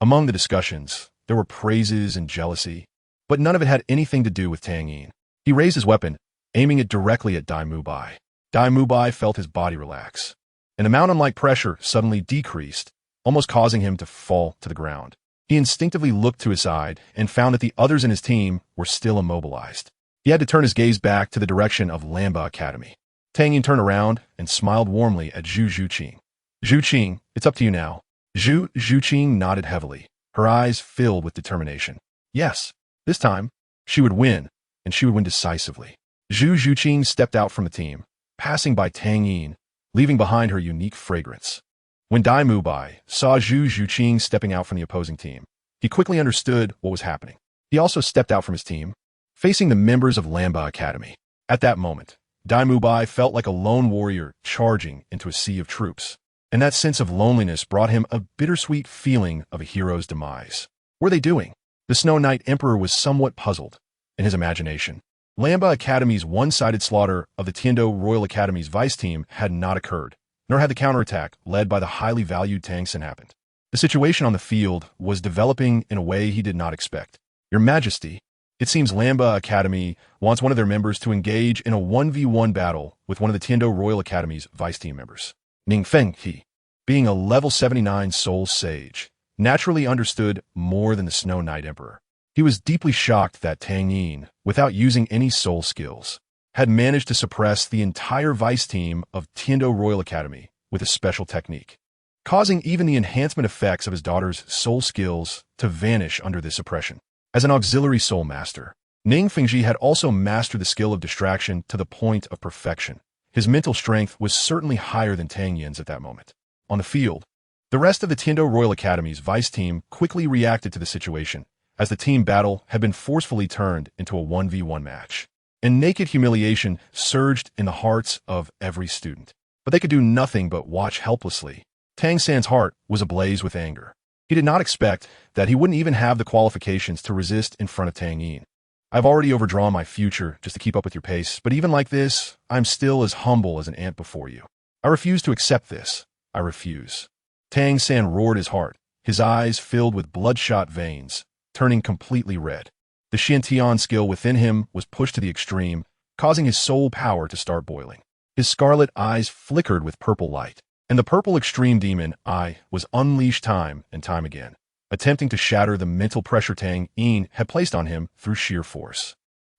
Among the discussions, there were praises and jealousy, but none of it had anything to do with Tang Yin. He raised his weapon, aiming it directly at Dai Mubai. Dai Mubai felt his body relax. and the mountain-like pressure suddenly decreased, almost causing him to fall to the ground. He instinctively looked to his side and found that the others in his team were still immobilized. He had to turn his gaze back to the direction of Lamba Academy. Tang Yin turned around and smiled warmly at Zhu Zhuqing. Zhuqing, it's up to you now. Zhu Zhuqing nodded heavily, her eyes filled with determination. Yes, this time, she would win, and she would win decisively. Zhu Zhuqing stepped out from the team, passing by Tang Yin, leaving behind her unique fragrance. When Dai Mubai saw Zhu Zhuqing stepping out from the opposing team, he quickly understood what was happening. He also stepped out from his team, facing the members of Lamba Academy. At that moment, Dai Mubai felt like a lone warrior charging into a sea of troops, and that sense of loneliness brought him a bittersweet feeling of a hero's demise. What were they doing? The Snow Knight Emperor was somewhat puzzled. In his imagination, Lamba Academy's one-sided slaughter of the Tiando Royal Academy's vice team had not occurred, nor had the counterattack led by the highly valued Tang Xin happened. The situation on the field was developing in a way he did not expect. Your Majesty, it seems Lamba Academy wants one of their members to engage in a 1v1 battle with one of the Tiando Royal Academy's vice team members. Ning Fenghe, being a level 79 soul sage, naturally understood more than the Snow Knight Emperor. He was deeply shocked that Tang Yin, without using any soul skills, had managed to suppress the entire vice team of Tiando Royal Academy with a special technique, causing even the enhancement effects of his daughter's soul skills to vanish under this suppression. As an auxiliary soul master, Ning Fenghe had also mastered the skill of distraction to the point of perfection. His mental strength was certainly higher than Tang Yin's at that moment. On the field, the rest of the Tiando Royal Academy's vice team quickly reacted to the situation, as the team battle had been forcefully turned into a 1v1 match. And naked humiliation surged in the hearts of every student. But they could do nothing but watch helplessly. Tang San's heart was ablaze with anger. He did not expect that he wouldn't even have the qualifications to resist in front of Tang Yin. I've already overdrawn my future just to keep up with your pace, but even like this, I'm still as humble as an ant before you. I refuse to accept this. I refuse. Tang San roared his heart, his eyes filled with bloodshot veins, turning completely red. The Xiantian skill within him was pushed to the extreme, causing his soul power to start boiling. His scarlet eyes flickered with purple light, and the purple extreme demon eye was unleashed time and time again, attempting to shatter the mental pressure Tang Yin had placed on him through sheer force.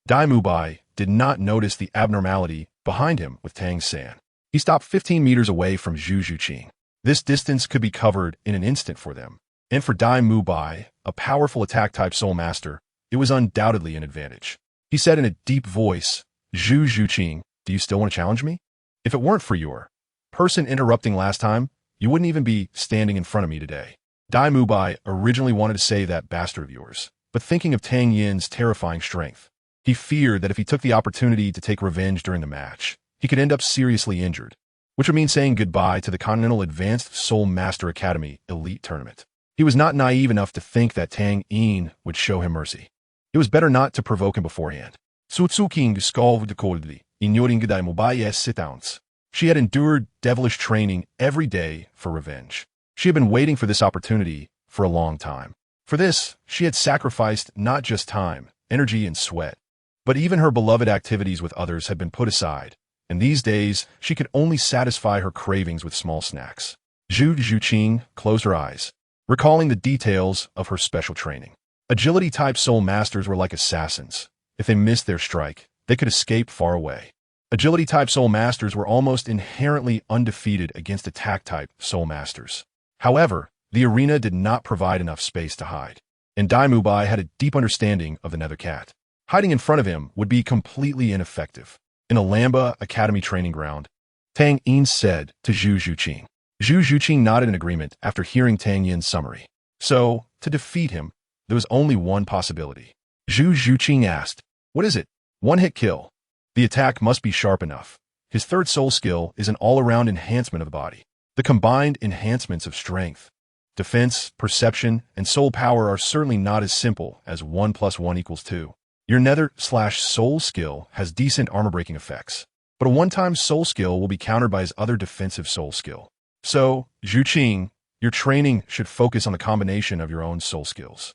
Dai Mubai did not notice the abnormality behind him with Tang San. He stopped 15 meters away from Zhu Zhuqing. This distance could be covered in an instant for them, and for Dai Mubai, a powerful attack-type soul master, it was undoubtedly an advantage. He said in a deep voice, Zhu Zhuqing, do you still want to challenge me? If it weren't for your person interrupting last time, you wouldn't even be standing in front of me today. Dai Mubai originally wanted to say that bastard of yours, but thinking of Tang Yin's terrifying strength, he feared that if he took the opportunity to take revenge during the match, he could end up seriously injured, which would mean saying goodbye to the Continental Advanced Soul Master Academy Elite Tournament. He was not naive enough to think that Tang Yin would show him mercy. It was better not to provoke him beforehand. Sutsuking skalved coldly, ignoring Dai Mubai's sit-downs. She had endured devilish training every day for revenge. She had been waiting for this opportunity for a long time. For this, she had sacrificed not just time, energy, and sweat, but even her beloved activities with others had been put aside, and these days she could only satisfy her cravings with small snacks. Zhu Zhuqing closed her eyes, recalling the details of her special training. Agility-type soul masters were like assassins. If they missed their strike, they could escape far away. Agility-type soul masters were almost inherently undefeated against attack-type soul masters. However, the arena did not provide enough space to hide, and Dai Mubai had a deep understanding of the Nether Cat. Hiding in front of him would be completely ineffective. In a Lamba Academy training ground, Tang Yin said to Zhu Zhuqing. Zhu Zhuqing nodded in agreement after hearing Tang Yin's summary. So, to defeat him, there was only one possibility. Zhu Zhuqing asked, what is it? One-hit kill. The attack must be sharp enough. His third soul skill is an all-around enhancement of the body. The combined enhancements of strength, defense, perception, and soul power are certainly not as simple as 1 + 1 = 2. Your nether/soul skill has decent armor-breaking effects, but a one-time soul skill will be countered by his other defensive soul skill. So, Zhuqing, your training should focus on the combination of your own soul skills.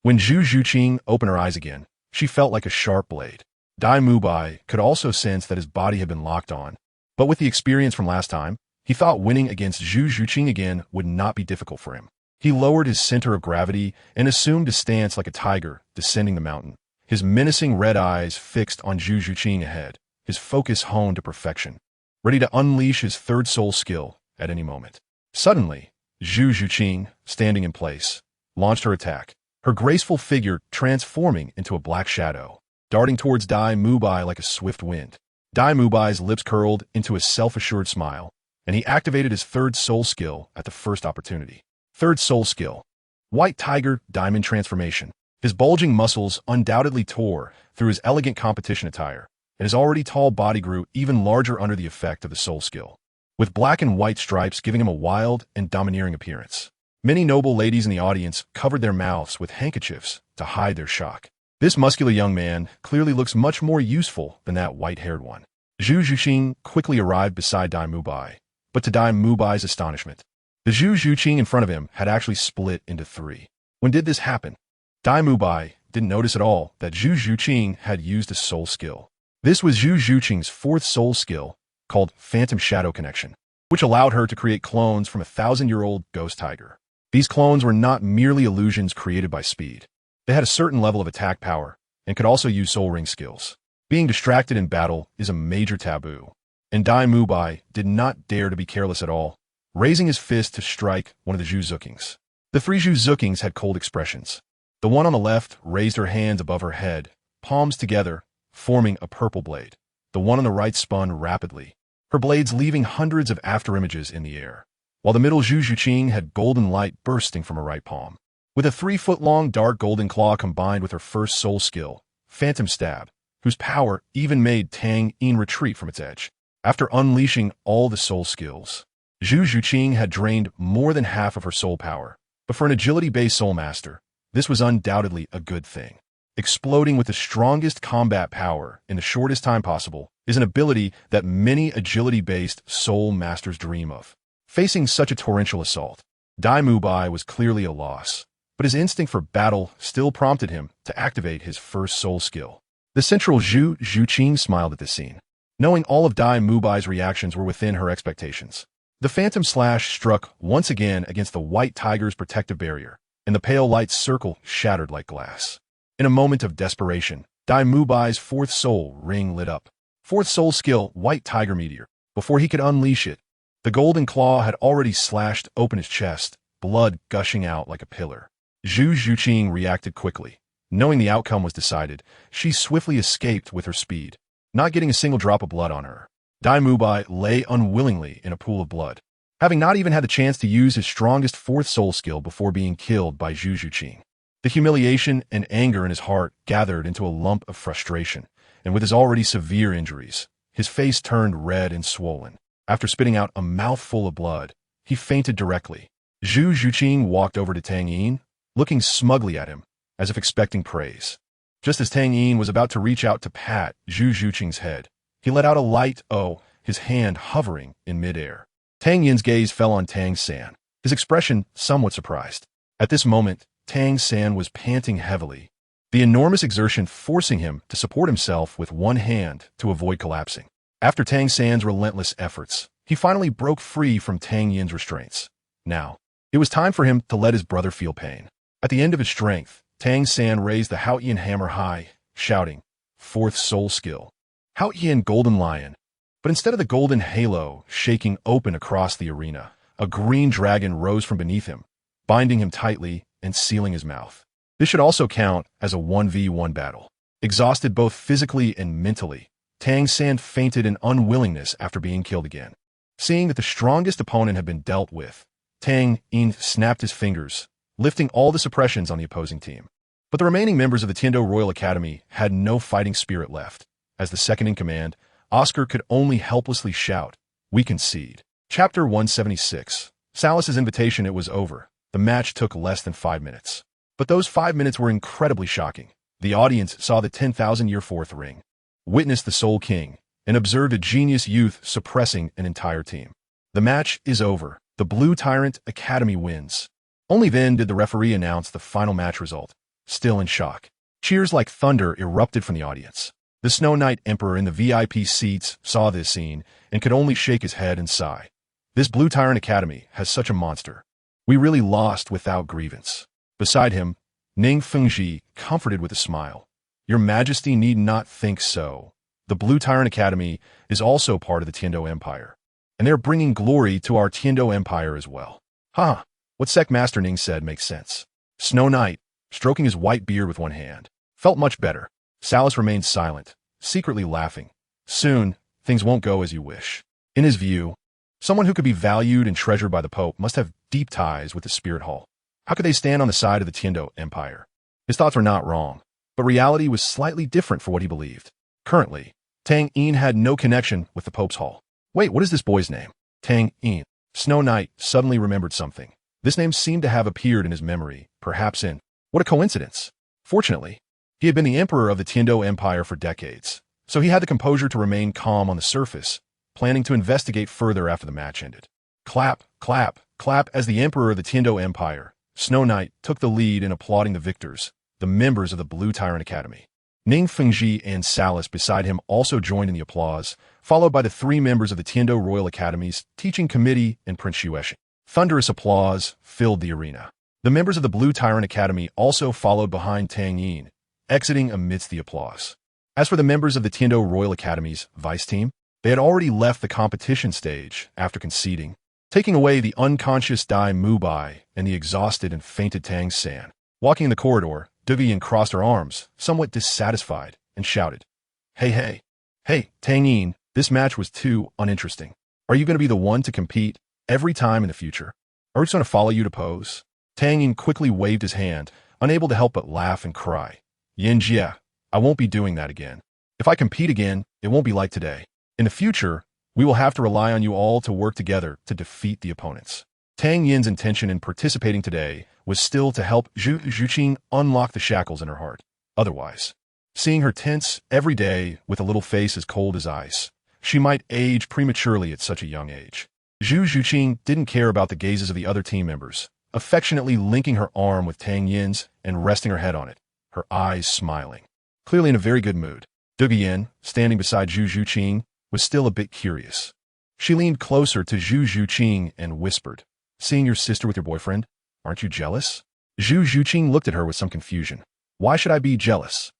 When Zhu Zhuqing opened her eyes again, she felt like a sharp blade. Dai Mubai could also sense that his body had been locked on, but with the experience from last time, He thought winning against Zhu Zhuqing again would not be difficult for him. He lowered his center of gravity and assumed a stance like a tiger descending the mountain, his menacing red eyes fixed on Zhu Zhuqing ahead, his focus honed to perfection, ready to unleash his third soul skill at any moment. Suddenly, Zhu Zhuqing, standing in place, launched her attack, her graceful figure transforming into a black shadow, darting towards Dai Mubai like a swift wind. Dai Mubai's lips curled into a self-assured smile, and he activated his third soul skill at the first opportunity. Third soul skill. White Tiger Diamond Transformation. His bulging muscles undoubtedly tore through his elegant competition attire, and his already tall body grew even larger under the effect of the soul skill, with black and white stripes giving him a wild and domineering appearance. Many noble ladies in the audience covered their mouths with handkerchiefs to hide their shock. This muscular young man clearly looks much more useful than that white-haired one. Zhu Zhuqing quickly arrived beside Dai Mubai, but to Dai Mubai's astonishment, the Zhu Zhuqing in front of him had actually split into three. When did this happen? Dai Mubai didn't notice at all that Zhu Zhuqing had used a soul skill. This was Zhu Zhuqing's fourth soul skill, called Phantom Shadow Connection, which allowed her to create clones from a 1,000-year-old ghost tiger. These clones were not merely illusions created by speed. They had a certain level of attack power and could also use soul ring skills. Being distracted in battle is a major taboo, and Dai Mubai did not dare to be careless at all, raising his fist to strike one of the Zhu Zhuqings. The three Zhu Zhuqings had cold expressions. The one on the left raised her hands above her head, palms together, forming a purple blade. The one on the right spun rapidly, her blades leaving hundreds of afterimages in the air, while the middle Zhu Zhuqing had golden light bursting from her right palm. With a 3-foot-long dark golden claw combined with her first soul skill, Phantom Stab, whose power even made Tang Yin retreat from its edge. After unleashing all the soul skills, Zhu Zhuqing had drained more than half of her soul power, but for an agility-based soul master, this was undoubtedly a good thing. Exploding with the strongest combat power in the shortest time possible is an ability that many agility-based soul masters dream of. Facing such a torrential assault, Dai Mubai was clearly a loss, but his instinct for battle still prompted him to activate his first soul skill. The central Zhu Zhuqing smiled at this scene, knowing all of Dai Mubai's reactions were within her expectations. The Phantom Slash struck once again against the White Tiger's protective barrier, and the pale light circle shattered like glass. In a moment of desperation, Dai Mubai's fourth soul ring lit up. Fourth soul skill, White Tiger Meteor. Before he could unleash it, the golden claw had already slashed open his chest, blood gushing out like a pillar. Zhu Zhuqing reacted quickly. Knowing the outcome was decided, she swiftly escaped with her speed, not getting a single drop of blood on her. Dai Mubai lay unwillingly in a pool of blood, having not even had the chance to use his strongest fourth soul skill before being killed by Zhu Zhuqing. The humiliation and anger in his heart gathered into a lump of frustration, and with his already severe injuries, his face turned red and swollen. After spitting out a mouthful of blood, he fainted directly. Zhu Zhuqing walked over to Tang Yin, looking smugly at him, as if expecting praise. Just as Tang Yin was about to reach out to pat Zhu Zhuqing's head, he let out a light "oh," his hand hovering in midair. Tang Yin's gaze fell on Tang San, his expression somewhat surprised. At this moment, Tang San was panting heavily, the enormous exertion forcing him to support himself with one hand to avoid collapsing. After Tang San's relentless efforts, he finally broke free from Tang Yin's restraints. Now, it was time for him to let his brother feel pain. At the end of his strength, Tang San raised the Haotian hammer high, shouting, "Fourth soul skill, Haotian Golden Lion." But instead of the golden halo shaking open across the arena, a green dragon rose from beneath him, binding him tightly and sealing his mouth. This should also count as a 1v1 battle. Exhausted both physically and mentally, Tang San fainted in unwillingness after being killed again. Seeing that the strongest opponent had been dealt with, Tang Yin snapped his fingers, lifting all the suppressions on the opposing team. But the remaining members of the Tiando Royal Academy had no fighting spirit left. As the second in command, Oscar could only helplessly shout, "We concede." Chapter 176. Salus's invitation. It was over. The match took less than 5 minutes. But those 5 minutes were incredibly shocking. The audience saw the 10,000-year fourth ring, witnessed the Soul King, and observed a genius youth suppressing an entire team. The match is over. The Blue Tyrant Academy wins. Only then did the referee announce the final match result, still in shock. Cheers like thunder erupted from the audience. The Snow Knight Emperor in the VIP seats saw this scene and could only shake his head and sigh. This Blue Tyrant Academy has such a monster. We really lost without grievance. Beside him, Ning Fengji comforted with a smile. Your Majesty need not think so. The Blue Tyrant Academy is also part of the Tiando Empire, and they're bringing glory to our Tiando Empire as well. Huh, what Sect Master Ning said makes sense. Snow Knight, stroking his white beard with one hand, felt much better. Salus remained silent, secretly laughing. Soon, things won't go as you wish. In his view, someone who could be valued and treasured by the Pope must have deep ties with the Spirit Hall. How could they stand on the side of the Tiando Empire? His thoughts were not wrong, but reality was slightly different for what he believed. Currently, Tang Yin had no connection with the Pope's Hall. Wait, what is this boy's name? Tang Yin. Snow Knight suddenly remembered something. This name seemed to have appeared in his memory, perhaps in... What a coincidence. Fortunately, he had been the emperor of the Tiando Empire for decades, so he had the composure to remain calm on the surface, planning to investigate further after the match ended. Clap, clap, clap as the emperor of the Tiando Empire, Snow Knight, took the lead in applauding the victors, the members of the Blue Tyrant Academy. Ning Fengji and Salus beside him also joined in the applause, followed by the 3 members of the Tiando Royal Academy's teaching committee and Prince Xueshi. Thunderous applause filled the arena. The members of the Blue Tyrant Academy also followed behind Tang Yin, exiting amidst the applause. As for the members of the Tiando Royal Academy's vice team, they had already left the competition stage after conceding, taking away the unconscious Dai Mubai and the exhausted and fainted Tang San. Walking in the corridor, Duguyan crossed her arms, somewhat dissatisfied, and shouted, Hey, Tang Yin, this match was too uninteresting. Are you going to be the one to compete every time in the future? Are we just going to follow you to pose? Tang Yin quickly waved his hand, unable to help but laugh and cry. Yin Jia, I won't be doing that again. If I compete again, it won't be like today. In the future, we will have to rely on you all to work together to defeat the opponents. Tang Yin's intention in participating today was still to help Zhu Zhuqing unlock the shackles in her heart. Otherwise, seeing her tense every day with a little face as cold as ice, she might age prematurely at such a young age. Zhu Zhuqing didn't care about the gazes of the other team members, affectionately linking her arm with Tang Yin's and resting her head on it, her eyes smiling. Clearly in a very good mood, Duguyan, standing beside Zhu Zhuqing, was still a bit curious. She leaned closer to Zhu Zhuqing and whispered, Seeing your sister with your boyfriend? Aren't you jealous? Zhu Zhuqing looked at her with some confusion. Why should I be jealous?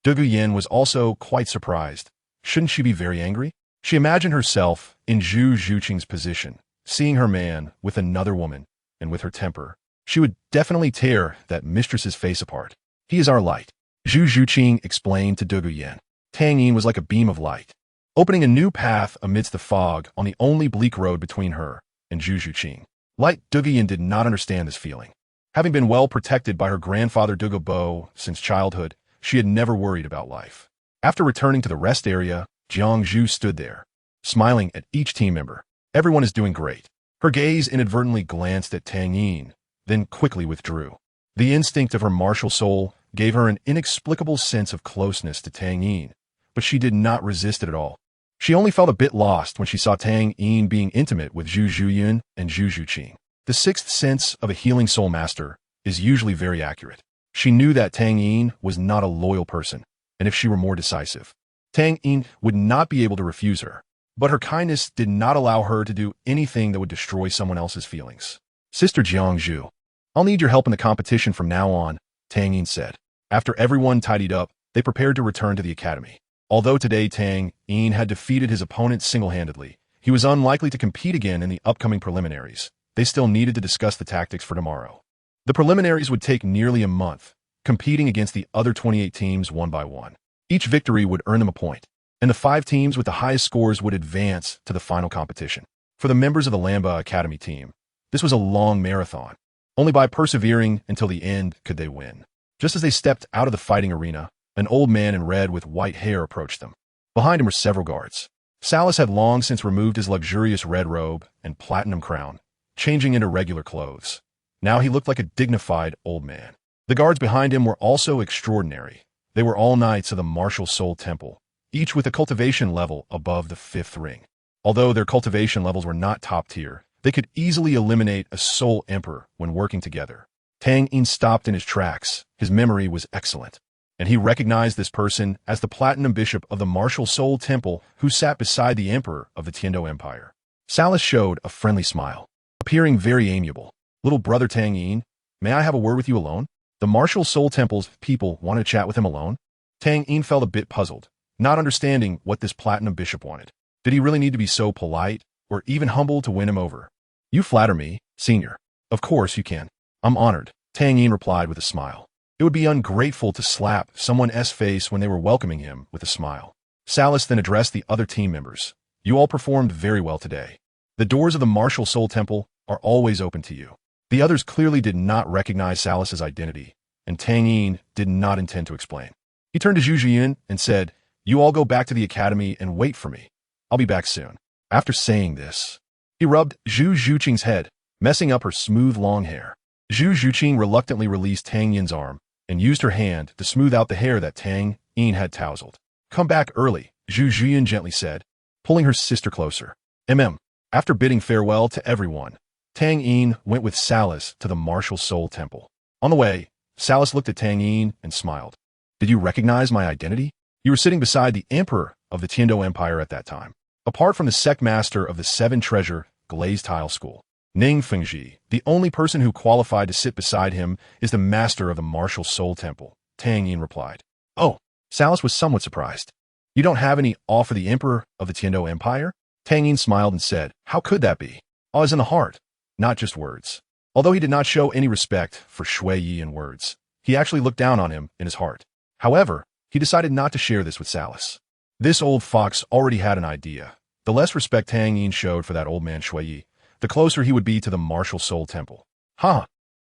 Duguyan was also quite surprised. Shouldn't she be very angry? She imagined herself in Zhu Zhuqing's position, seeing her man with another woman, and with her temper. She would definitely tear that mistress's face apart. He is our light, Zhu Zhuqing explained to Duguyan. Tang Yin was like a beam of light, opening a new path amidst the fog on the only bleak road between her and Zhu Zhuqing. Light Duguyan did not understand this feeling. Having been well protected by her grandfather Dugu Bo since childhood, she had never worried about life. After returning to the rest area, Jiang Zhu stood there, smiling at each team member. Everyone is doing great. Her gaze inadvertently glanced at Tang Yin, then quickly withdrew. The instinct of her martial soul gave her an inexplicable sense of closeness to Tang Yin, but she did not resist it at all. She only felt a bit lost when she saw Tang Yin being intimate with Zhu Zhuyin and Zhu Zhuqing. The sixth sense of a healing soul master is usually very accurate. She knew that Tang Yin was not a loyal person, and if she were more decisive, Tang Yin would not be able to refuse her. But her kindness did not allow her to do anything that would destroy someone else's feelings. Sister Jiang Zhu, I'll need your help in the competition from now on, Tang Yin said. After everyone tidied up, they prepared to return to the academy. Although today Tang Yin had defeated his opponent single-handedly, he was unlikely to compete again in the upcoming preliminaries. They still needed to discuss the tactics for tomorrow. The preliminaries would take nearly a month, competing against the other 28 teams one by one. Each victory would earn them a point, and the 5 teams with the highest scores would advance to the final competition. For the members of the Lamba Academy team, this was a long marathon. Only by persevering until the end could they win. Just as they stepped out of the fighting arena, an old man in red with white hair approached them. Behind him were several guards. Salus had long since removed his luxurious red robe and platinum crown, changing into regular clothes. Now he looked like a dignified old man. The guards behind him were also extraordinary. They were all knights of the Martial Soul Temple, each with a cultivation level above the 5th ring. Although their cultivation levels were not top tier, they could easily eliminate a Soul Emperor when working together. Tang Yin stopped in his tracks. His memory was excellent, and he recognized this person as the Platinum Bishop of the Martial Soul Temple who sat beside the Emperor of the Tiando Empire. Salas showed a friendly smile, appearing very amiable. Little brother Tang Yin, may I have a word with you alone? The Martial Soul Temple's people wanted to chat with him alone. Tang Yin felt a bit puzzled, not understanding what this platinum bishop wanted. Did he really need to be so polite, or even humble to win him over? You flatter me, senior. Of course you can. I'm honored, Tang Yin replied with a smile. It would be ungrateful to slap someone's face when they were welcoming him with a smile. Salas then addressed the other team members. You all performed very well today. The doors of the Martial Soul Temple are always open to you. The others clearly did not recognize Salas's identity, and Tang Yin did not intend to explain. He turned to Zhu Jian and said, You all go back to the academy and wait for me. I'll be back soon. After saying this, he rubbed Zhu Zhuqing's head, messing up her smooth long hair. Zhu Zhuqing reluctantly released Tang Yin's arm and used her hand to smooth out the hair that Tang Yin had tousled. Come back early, Zhu Jian gently said, pulling her sister closer. After bidding farewell to everyone, Tang Yin went with Salas to the Martial Soul Temple. On the way, Salas looked at Tang Yin and smiled. Did you recognize my identity? You were sitting beside the emperor of the Tiando Empire at that time. Apart from the sect master of the Seven Treasure Glazed Tile School, Ning Fengji, the only person who qualified to sit beside him is the master of the Martial Soul Temple, Tang Yin replied. Oh, Salas was somewhat surprised. You don't have any awe for the emperor of the Tiando Empire? Tang Yin smiled and said, How could that be? Awe is in the heart, not just words. Although he did not show any respect for Shui Yi in words, he actually looked down on him in his heart. However, he decided not to share this with Salas. This old fox already had an idea. The less respect Tang Yin showed for that old man Shui Yi, the closer he would be to the Martial Soul Temple.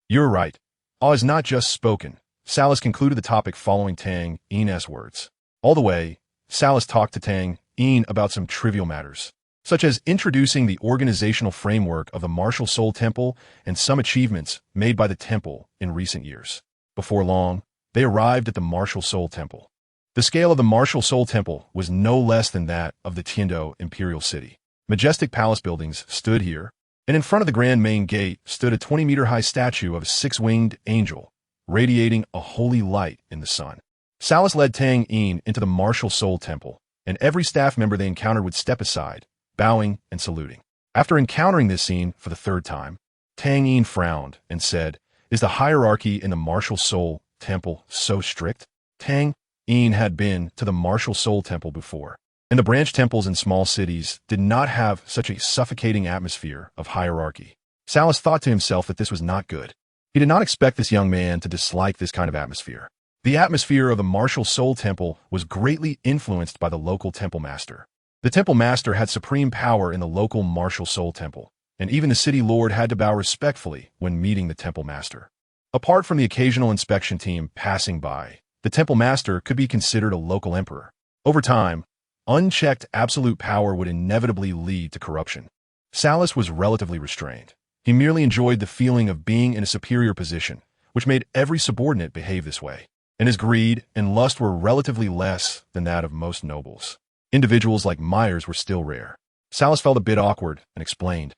You're right. Awe is not just spoken. Salas concluded the topic following Tang Yin's words. All the way, Salas talked to Tang Yin about some trivial matters, such as introducing the organizational framework of the Martial Soul Temple and some achievements made by the temple in recent years. Before long, they arrived at the Martial Soul Temple. The scale of the Martial Soul Temple was no less than that of the Tiando Imperial City. Majestic palace buildings stood here, and in front of the grand main gate stood a 20-meter-high statue of a six-winged angel, radiating a holy light in the sun. Salas led Tang Yin into the Martial Soul Temple, and every staff member they encountered would step aside, bowing and saluting. After encountering this scene for the third time, Tang Yin frowned and said, Is the hierarchy in the Martial Soul Temple so strict? Tang Yin had been to the Martial Soul Temple before, and the branch temples in small cities did not have such a suffocating atmosphere of hierarchy. Salas thought to himself that this was not good. He did not expect this young man to dislike this kind of atmosphere. The atmosphere of the Martial Soul Temple was greatly influenced by the local temple master. The temple master had supreme power in the local Martial Soul Temple, and even the city lord had to bow respectfully when meeting the temple master. Apart from the occasional inspection team passing by, the temple master could be considered a local emperor. Over time, unchecked absolute power would inevitably lead to corruption. Salas was relatively restrained. He merely enjoyed the feeling of being in a superior position, which made every subordinate behave this way, and his greed and lust were relatively less than that of most nobles. Individuals like Myers were still rare. Salas felt a bit awkward and explained,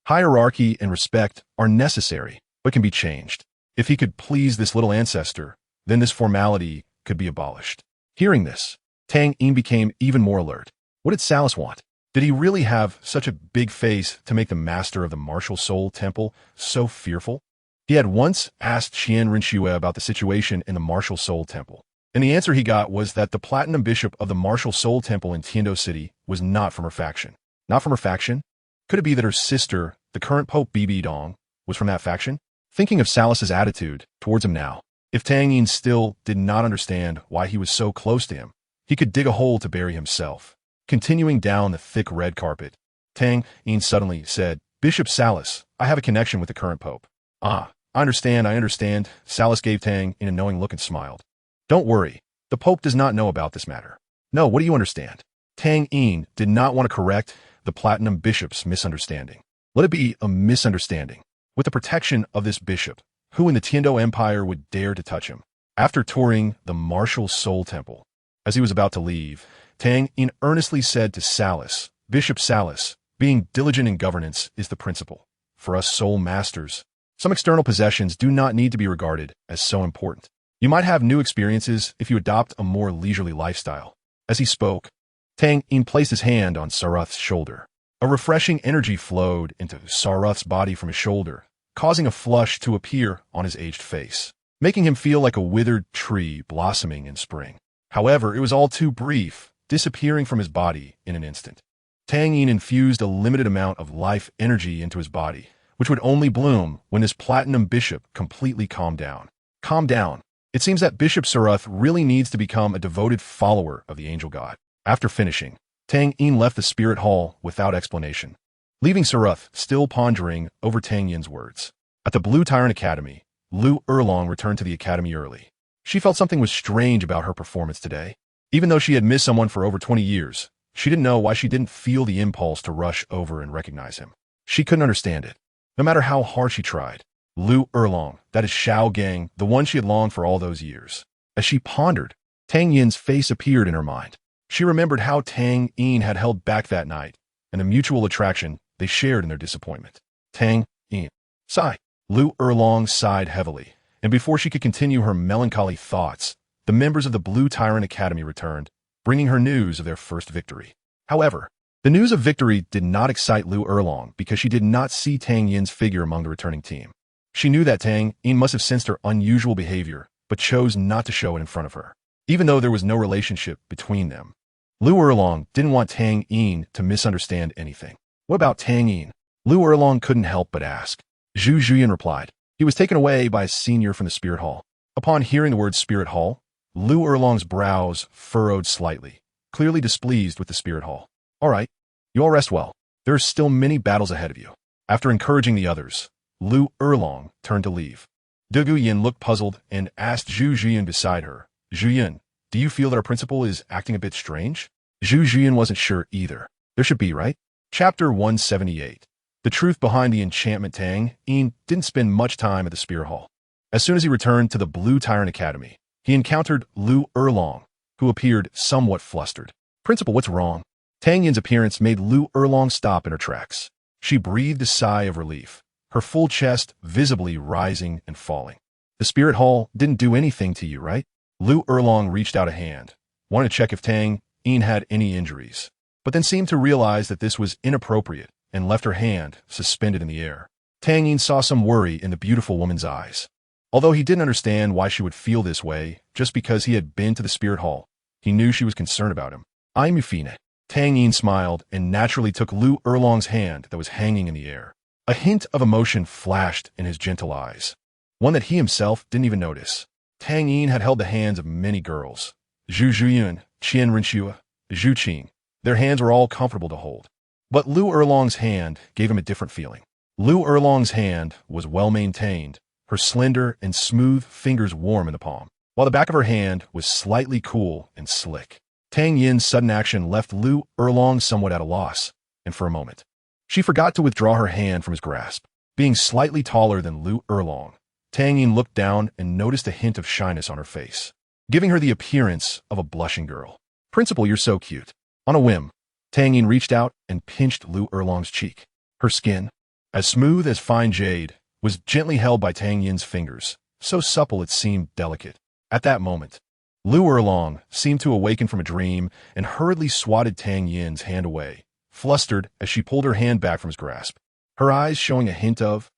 Hierarchy and respect are necessary, but can be changed. If he could please this little ancestor, then this formality could be abolished. Hearing this, Tang Yin became even more alert. What did Salas want? Did he really have such a big face to make the master of the Martial Soul Temple so fearful? He had once asked Xian Rinxue about the situation in the Martial Soul Temple, and the answer he got was that the Platinum Bishop of the Martial Soul Temple in Tiando City was not from her faction. Not from her faction? Could it be that her sister, the current Pope Bibi Dong, was from that faction? Thinking of Salas's attitude towards him now, if Tang Yin still did not understand why he was so close to him, he could dig a hole to bury himself. Continuing down the thick red carpet, Tang Yin suddenly said, Bishop Salas, I have a connection with the current Pope. I understand, Salas gave Tang Yin a knowing look and smiled. Don't worry, the Pope does not know about this matter. No, what do you understand? Tang Yin did not want to correct the Platinum Bishop's misunderstanding. Let it be a misunderstanding. With the protection of this bishop, who in the Tiando Empire would dare to touch him? After touring the Martial Soul Temple, as he was about to leave, Tang Yin earnestly said to Salas, Bishop Salas, being diligent in governance is the principle. For us soul masters, some external possessions do not need to be regarded as so important. You might have new experiences if you adopt a more leisurely lifestyle. As he spoke, Tang Yin placed his hand on Sarath's shoulder. A refreshing energy flowed into Saruth's body from his shoulder, causing a flush to appear on his aged face, making him feel like a withered tree blossoming in spring. However, it was all too brief, disappearing from his body in an instant. Tang Yin infused a limited amount of life energy into his body, which would only bloom when his platinum bishop completely calmed down. Calm down. It seems that Bishop Saruth really needs to become a devoted follower of the angel god. After finishing, Tang Yin left the spirit hall without explanation, leaving Saruth still pondering over Tang Yin's words. At the Blue Tyrant Academy, Lu Erlong returned to the academy early. She felt something was strange about her performance today. Even though she had missed someone for over 20 years, she didn't know why she didn't feel the impulse to rush over and recognize him. She couldn't understand it, no matter how hard she tried. Lu Erlong, that is Xiao Gang, the one she had longed for all those years. As she pondered, Tang Yin's face appeared in her mind. She remembered how Tang Yin had held back that night, and the mutual attraction they shared in their disappointment. Tang Yin. Sigh. Lu Erlong sighed heavily, and before she could continue her melancholy thoughts, the members of the Blue Tyrant Academy returned, bringing her news of their first victory. However, the news of victory did not excite Lu Erlong because she did not see Tang Yin's figure among the returning team. She knew that Tang Yin must have sensed her unusual behavior, but chose not to show it in front of her, even though there was no relationship between them. Lu Erlong didn't want Tang Yin to misunderstand anything. What about Tang Yin? Lu Erlong couldn't help but ask. Zhu Zhuyan replied. He was taken away by a senior from the Spirit Hall. Upon hearing the word Spirit Hall, Lu Erlong's brows furrowed slightly, clearly displeased with the Spirit Hall. All right, you all rest well. There are still many battles ahead of you. After encouraging the others, Lu Erlong turned to leave. Du Guyan looked puzzled and asked Zhu Zhuyan beside her, Zhuyan, do you feel that our principal is acting a bit strange? Zhu Zhuyan wasn't sure either. There should be, right? Chapter 178. The truth behind the enchantment. Tang Yin didn't spend much time at the Spirit Hall. As soon as he returned to the Blue Tyrant Academy, he encountered Lu Erlong, who appeared somewhat flustered. Principal, what's wrong? Tang Yin's appearance made Lu Erlong stop in her tracks. She breathed a sigh of relief, her full chest visibly rising and falling. The Spirit Hall didn't do anything to you, right? Lu Erlong reached out a hand, wanted to check if Tang Yin had any injuries, but then seemed to realize that this was inappropriate and left her hand suspended in the air. Tang Yin saw some worry in the beautiful woman's eyes. Although he didn't understand why she would feel this way just because he had been to the Spirit Hall, he knew she was concerned about him. I'm Yufine. Tang Yin smiled and naturally took Lu Erlong's hand that was hanging in the air. A hint of emotion flashed in his gentle eyes, one that he himself didn't even notice. Tang Yin had held the hands of many girls. Zhu Zhuyan, Qian Renxue, Zhu Qing. Their hands were all comfortable to hold. But Lu Erlong's hand gave him a different feeling. Lu Erlong's hand was well-maintained, her slender and smooth fingers warm in the palm, while the back of her hand was slightly cool and slick. Tang Yin's sudden action left Lu Erlong somewhat at a loss, and for a moment, she forgot to withdraw her hand from his grasp. Being slightly taller than Lu Erlong, Tang Yin looked down and noticed a hint of shyness on her face, giving her the appearance of a blushing girl. Principal, you're so cute. On a whim, Tang Yin reached out and pinched Lu Erlong's cheek. Her skin, as smooth as fine jade, was gently held by Tang Yin's fingers, so supple it seemed delicate. At that moment, Lu Erlong seemed to awaken from a dream and hurriedly swatted Tang Yin's hand away, flustered as she pulled her hand back from his grasp, her eyes showing a hint of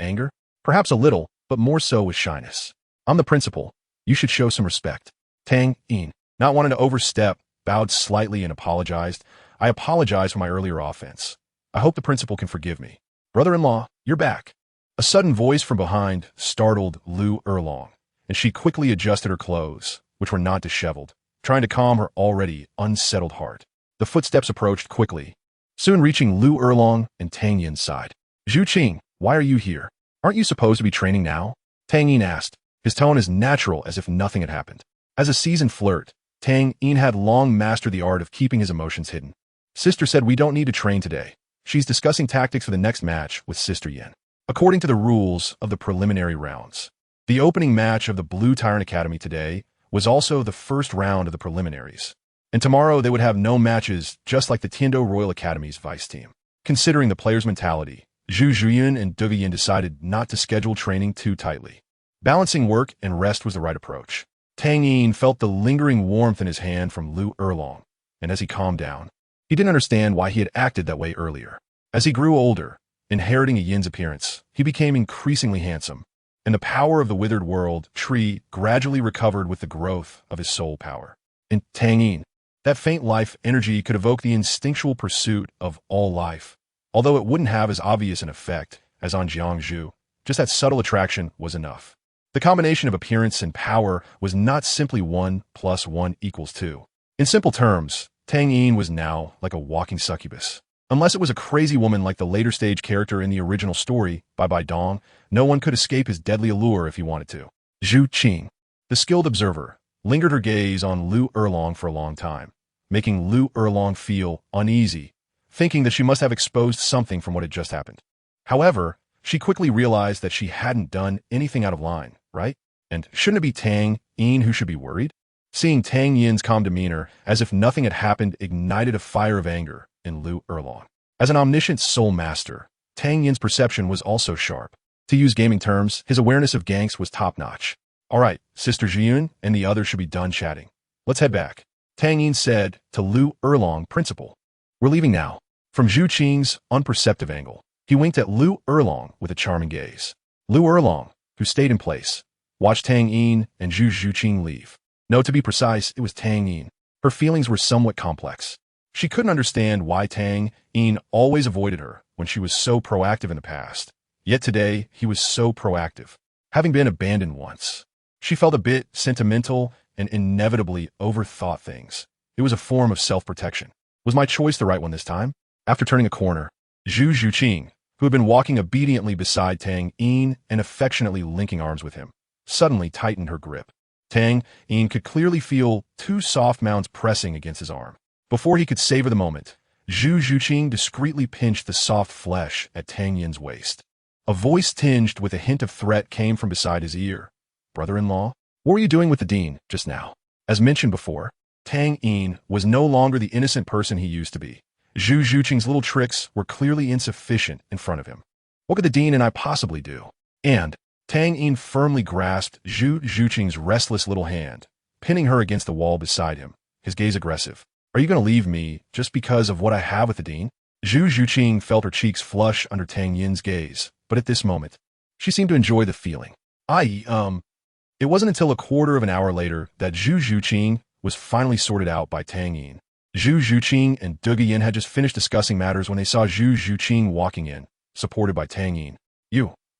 anger, perhaps a little, but more so with shyness. I'm the principal. You should show some respect. Tang Yin, not wanting to overstep, bowed slightly and apologized. I apologize for my earlier offense. I hope the principal can forgive me. Brother-in-law, you're back. A sudden voice from behind startled Lu Erlong, and she quickly adjusted her clothes, which were not disheveled, trying to calm her already unsettled heart. The footsteps approached quickly, soon reaching Lu Erlong and Tang Yin's side. Zhu Qing, why are you here? Aren't you supposed to be training now? Tang Yin asked, his tone as natural as if nothing had happened. As a seasoned flirt, Tang Yin had long mastered the art of keeping his emotions hidden. Sister said we don't need to train today. She's discussing tactics for the next match with Sister Yin. According to the rules of the preliminary rounds, the opening match of the Blue Tyrant Academy today was also the first round of the preliminaries. And tomorrow they would have no matches, just like the Tiando Royal Academy's vice team. Considering the players' mentality, Zhu Zhuyan and Du Guyan decided not to schedule training too tightly. Balancing work and rest was the right approach. Tang Yin felt the lingering warmth in his hand from Lu Erlong, and as he calmed down, He didn't understand why he had acted that way earlier. As he grew older, inheriting a yin's appearance, he became increasingly handsome, and the power of the withered world tree gradually recovered with the growth of his soul power. In Tang Yin, that faint life energy could evoke the instinctual pursuit of all life, although it wouldn't have as obvious an effect as on Jiangzhu. Just that subtle attraction was enough. The combination of appearance and power was not simply 1 + 1 = 2. In simple terms, Tang Yin was now like a walking succubus. Unless it was a crazy woman like the later stage character in the original story, Bai Dong, no one could escape his deadly allure if he wanted to. Zhu Qing, the skilled observer, lingered her gaze on Lu Erlong for a long time, making Lu Erlong feel uneasy, thinking that she must have exposed something from what had just happened. However, she quickly realized that she hadn't done anything out of line, right? And shouldn't it be Tang Yin who should be worried? Seeing Tang Yin's calm demeanor, as if nothing had happened, ignited a fire of anger in Lu Erlong. As an omniscient soul master, Tang Yin's perception was also sharp. To use gaming terms, his awareness of ganks was top-notch. All right, Sister Zhiyun and the others should be done chatting. Let's head back. Tang Yin said to Lu Erlong, principal. We're leaving now. From Zhu Qing's unperceptive angle, he winked at Lu Erlong with a charming gaze. Lu Erlong, who stayed in place, watched Tang Yin and Zhu Qing leave. No, to be precise, it was Tang Yin. Her feelings were somewhat complex. She couldn't understand why Tang Yin always avoided her when she was so proactive in the past. Yet today, he was so proactive. Having been abandoned once, she felt a bit sentimental and inevitably overthought things. It was a form of self-protection. Was my choice the right one this time? After turning a corner, Zhu Qing, who had been walking obediently beside Tang Yin and affectionately linking arms with him, suddenly tightened her grip. Tang Yin could clearly feel 2 soft mounds pressing against his arm. Before he could savor the moment, Zhu Qing discreetly pinched the soft flesh at Tang Yin's waist. A voice tinged with a hint of threat came from beside his ear. Brother-in-law, what were you doing with the dean just now? As mentioned before, Tang Yin was no longer the innocent person he used to be. Zhu Qing's little tricks were clearly insufficient in front of him. What could the dean and I possibly do? And Tang Yin firmly grasped Zhu Qing's restless little hand, pinning her against the wall beside him, his gaze aggressive. Are you going to leave me just because of what I have with the dean? Zhu Qing felt her cheeks flush under Tang Yin's gaze, but at this moment, she seemed to enjoy the feeling. It wasn't until a quarter of an hour later that Zhu Qing was finally sorted out by Tang Yin. Zhu Qing and Duge Yin had just finished discussing matters when they saw Zhu Qing walking in, supported by Tang Yin.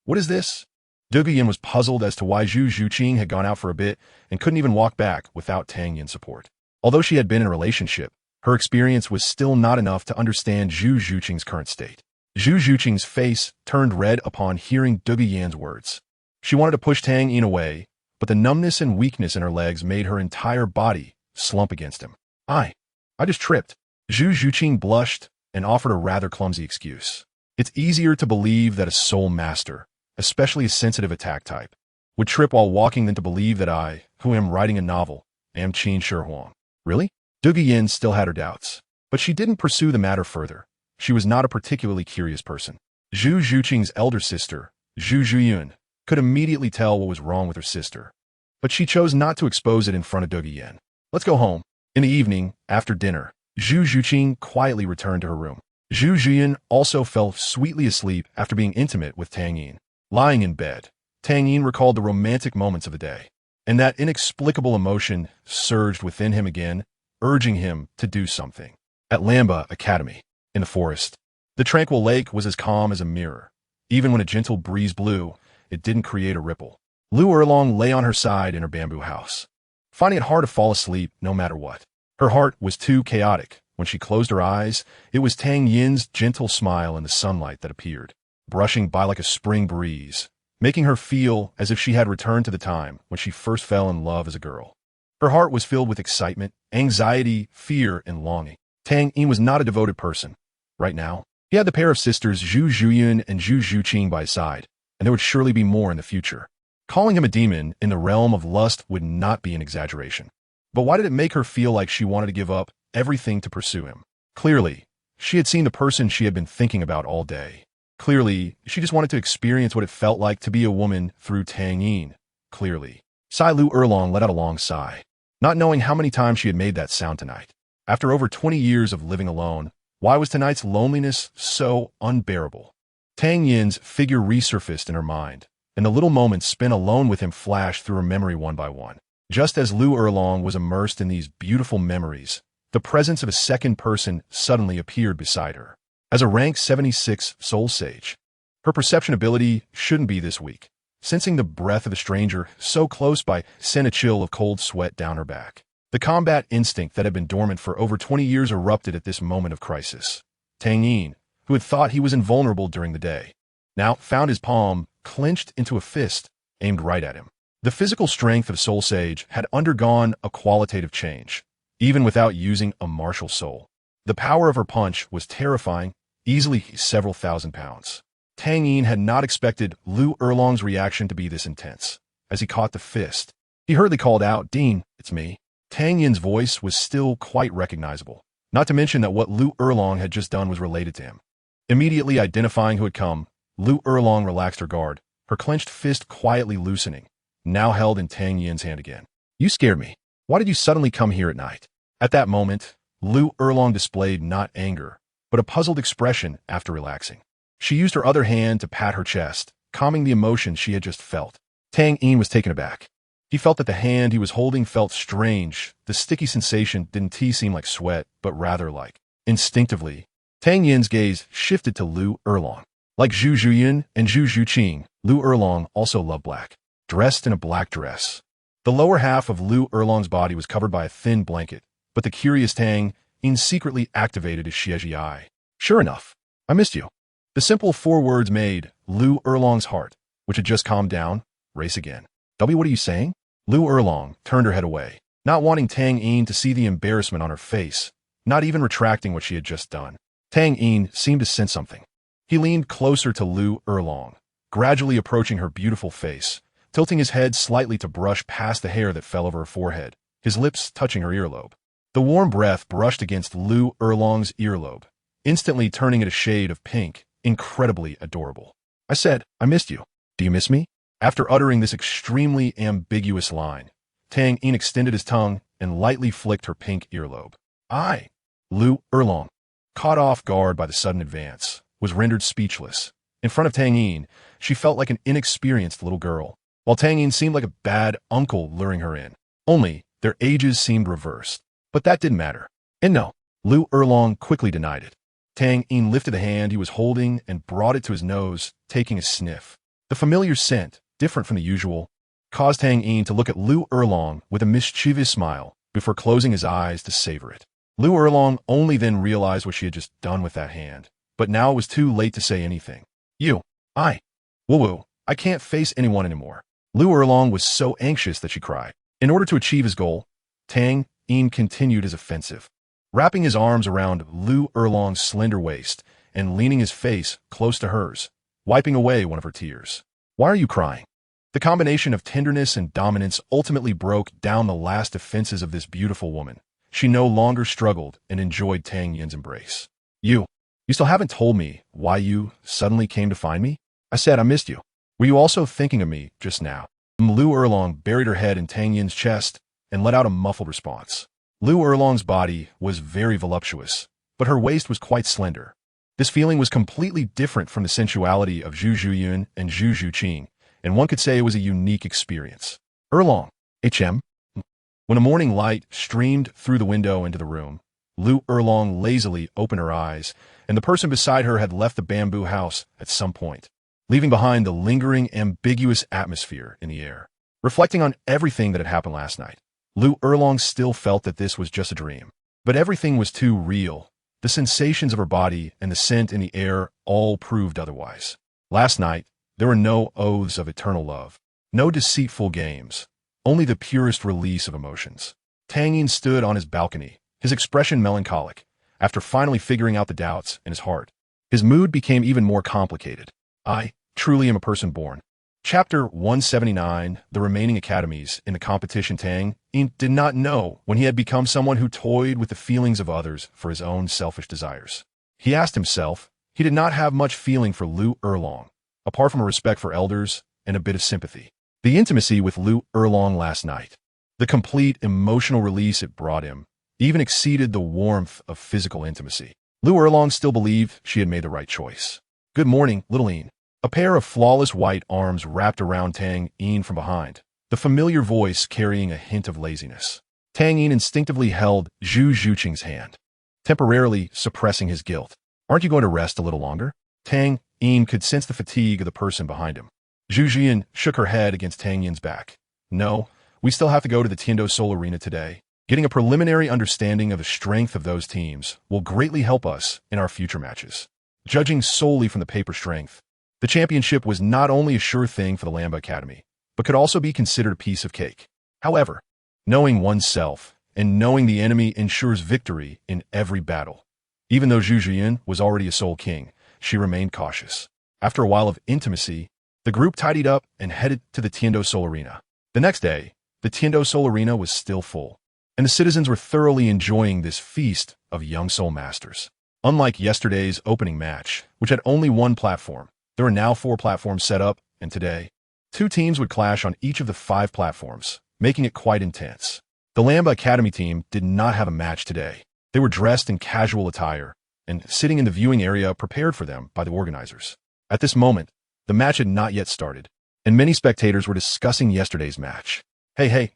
What is this? Duge Yin was puzzled as to why Zhu Qing had gone out for a bit and couldn't even walk back without Tang Yin's support. Although she had been in a relationship, her experience was still not enough to understand Zhu Qing's current state. Zhu Qing's face turned red upon hearing Duge Yin's words. She wanted to push Tang Yin away, but the numbness and weakness in her legs made her entire body slump against him. I just tripped. Zhu Qing blushed and offered a rather clumsy excuse. It's easier to believe that a soul master, especially a sensitive attack type, would trip while walking than to believe that I, who am writing a novel, am Qin Shi. Really? Duge Yin still had her doubts, but she didn't pursue the matter further. She was not a particularly curious person. Zhu Qing's elder sister, Zhu Zhiyun, could immediately tell what was wrong with her sister, but she chose not to expose it in front of Duge Yin. Let's go home. In the evening, after dinner, Zhu Qing quietly returned to her room. Zhu Zhiyun also fell sweetly asleep after being intimate with Tang Yin. Lying in bed, Tang Yin recalled the romantic moments of the day, and that inexplicable emotion surged within him again, urging him to do something. At Lamba Academy, in the forest, the tranquil lake was as calm as a mirror. Even when a gentle breeze blew, it didn't create a ripple. Lu Erlong lay on her side in her bamboo house, finding it hard to fall asleep no matter what. Her heart was too chaotic. When she closed her eyes, it was Tang Yin's gentle smile in the sunlight that appeared, brushing by like a spring breeze, making her feel as if she had returned to the time when she first fell in love as a girl. Her heart was filled with excitement, anxiety, fear, and longing. Tang Yin was not a devoted person. Right now, he had the pair of sisters Zhu Zhiyun and Zhu Qing by his side, and there would surely be more in the future. Calling him a demon in the realm of lust would not be an exaggeration. But why did it make her feel like she wanted to give up everything to pursue him? Clearly, she had seen the person she had been thinking about all day. Clearly, she just wanted to experience what it felt like to be a woman through Tang Yin. Clearly. Lu Erlong let out a long sigh, not knowing how many times she had made that sound tonight. After over 20 years of living alone, why was tonight's loneliness so unbearable? Tang Yin's figure resurfaced in her mind, and the little moments spent alone with him flashed through her memory one by one. Just as Lu Erlong was immersed in these beautiful memories, the presence of a second person suddenly appeared beside her. As a rank 76 soul sage, her perception ability shouldn't be this weak. Sensing the breath of the stranger so close by sent a chill of cold sweat down her back. The combat instinct that had been dormant for over 20 years erupted at this moment of crisis. Tang Yin, who had thought he was invulnerable during the day, now found his palm clenched into a fist aimed right at him. The physical strength of Soul Sage had undergone a qualitative change, even without using a martial soul. The power of her punch was terrifying, easily several thousand pounds. Tang Yin had not expected Lu Erlong's reaction to be this intense. As he caught the fist, he hurriedly called out, "Dean, it's me." Tang Yin's voice was still quite recognizable, not to mention that what Lu Erlong had just done was related to him. Immediately identifying who had come, Lu Erlong relaxed her guard, her clenched fist quietly loosening, now held in Tang Yin's hand again. "You scared me. Why did you suddenly come here at night?" At that moment, Lu Erlong displayed not anger, but a puzzled expression after relaxing. She used her other hand to pat her chest, calming the emotion she had just felt. Tang Yin was taken aback. He felt that the hand he was holding felt strange. The sticky sensation didn't seem like sweat, but rather like. Instinctively, Tang Yin's gaze shifted to Lu Erlong. Like Zhu Zhuyin and Zhu Zhuqing, Lu Erlong also loved black. Dressed in a black dress. The lower half of Lu Erlong's body was covered by a thin blanket, but the curious Tang Yin secretly activated his Xieji eye. "Sure enough, I missed you." The simple 4 words made Lu Erlong's heart, which had just calmed down, race again. "W, what are you saying?" Lu Erlong turned her head away, not wanting Tang Yin to see the embarrassment on her face, not even retracting what she had just done. Tang Yin seemed to sense something. He leaned closer to Lu Erlong, gradually approaching her beautiful face, tilting his head slightly to brush past the hair that fell over her forehead, his lips touching her earlobe. The warm breath brushed against Lu Erlong's earlobe, instantly turning it a shade of pink, incredibly adorable. "I said, I missed you. Do you miss me?" After uttering this extremely ambiguous line, Tang Yin extended his tongue and lightly flicked her pink earlobe. Lu Erlong, caught off guard by the sudden advance, was rendered speechless. In front of Tang Yin, she felt like an inexperienced little girl, while Tang Yin seemed like a bad uncle luring her in. Only, their ages seemed reversed. But that didn't matter. And no, Lu Erlong quickly denied it. Tang Yin lifted the hand he was holding and brought it to his nose, taking a sniff. The familiar scent, different from the usual, caused Tang Yin to look at Lu Erlong with a mischievous smile before closing his eyes to savor it. Lu Erlong only then realized what she had just done with that hand, but now it was too late to say anything. Woo-woo, I can't face anyone anymore." Lu Erlong was so anxious that she cried. In order to achieve his goal, Tang Yin continued his offensive, wrapping his arms around Lu Erlong's slender waist and leaning his face close to hers, wiping away one of her tears. "Why are you crying?" The combination of tenderness and dominance ultimately broke down the last defenses of this beautiful woman. She no longer struggled and enjoyed Tang Yin's embrace. You still haven't told me why you suddenly came to find me?" "I said I missed you. Were you also thinking of me just now?" Lu Erlong buried her head in Tang Yin's chest and let out a muffled response. Lu Erlong's body was very voluptuous, but her waist was quite slender. This feeling was completely different from the sensuality of Zhu Zhuyin and Zhu Zhuqing, and one could say it was a unique experience. "Erlong, HM?" When a morning light streamed through the window into the room, Lu Erlong lazily opened her eyes, and the person beside her had left the bamboo house at some point, leaving behind the lingering, ambiguous atmosphere in the air. Reflecting on everything that had happened last night, Lu Erlong still felt that this was just a dream. But everything was too real. The sensations of her body and the scent in the air all proved otherwise. Last night, there were no oaths of eternal love, no deceitful games, only the purest release of emotions. Tang Yin stood on his balcony, his expression melancholic, after finally figuring out the doubts in his heart. His mood became even more complicated. "I truly am a person born." Chapter 179, The Remaining Academies in the Competition. Tang Yin did not know when he had become someone who toyed with the feelings of others for his own selfish desires. He asked himself, he did not have much feeling for Lu Erlong, apart from a respect for elders and a bit of sympathy. The intimacy with Lu Erlong last night, the complete emotional release it brought him, even exceeded the warmth of physical intimacy. Lu Erlong still believed she had made the right choice. "Good morning, little Een." A pair of flawless white arms wrapped around Tang Een from behind, the familiar voice carrying a hint of laziness. Tang Een instinctively held Zhu Zhuqing's hand, temporarily suppressing his guilt. "Aren't you going to rest a little longer?" Tang Een could sense the fatigue of the person behind him. Zhu Jian shook her head against Tang Yin's back. "No, we still have to go to the Tiando Seoul Arena today. Getting a preliminary understanding of the strength of those teams will greatly help us in our future matches." Judging solely from the paper strength, the championship was not only a sure thing for the Lamba Academy, but could also be considered a piece of cake. However, knowing oneself and knowing the enemy ensures victory in every battle. Even though Zhu Jian was already a Soul King, she remained cautious. After a while of intimacy, the group tidied up and headed to the Tiando Seoul Arena. The next day, the Tiando Seoul Arena was still full, and the citizens were thoroughly enjoying this feast of young soul masters. Unlike yesterday's opening match, which had only one platform, there are now 4 platforms set up, and today, 2 teams would clash on each of the 5 platforms, making it quite intense. The Lamba Academy team did not have a match today. They were dressed in casual attire and sitting in the viewing area prepared for them by the organizers. At this moment, the match had not yet started, and many spectators were discussing yesterday's match. Hey,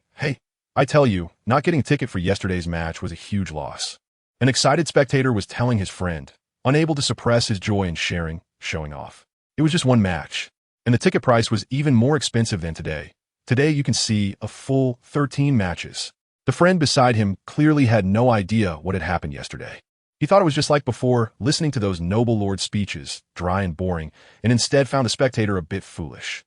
I tell you, not getting a ticket for yesterday's match was a huge loss. An excited spectator was telling his friend, unable to suppress his joy in showing off. It was just one match, and the ticket price was even more expensive than today. Today you can see a full 13 matches. The friend beside him clearly had no idea what had happened yesterday. He thought it was just like before, listening to those noble lord speeches, dry and boring, and instead found the spectator a bit foolish.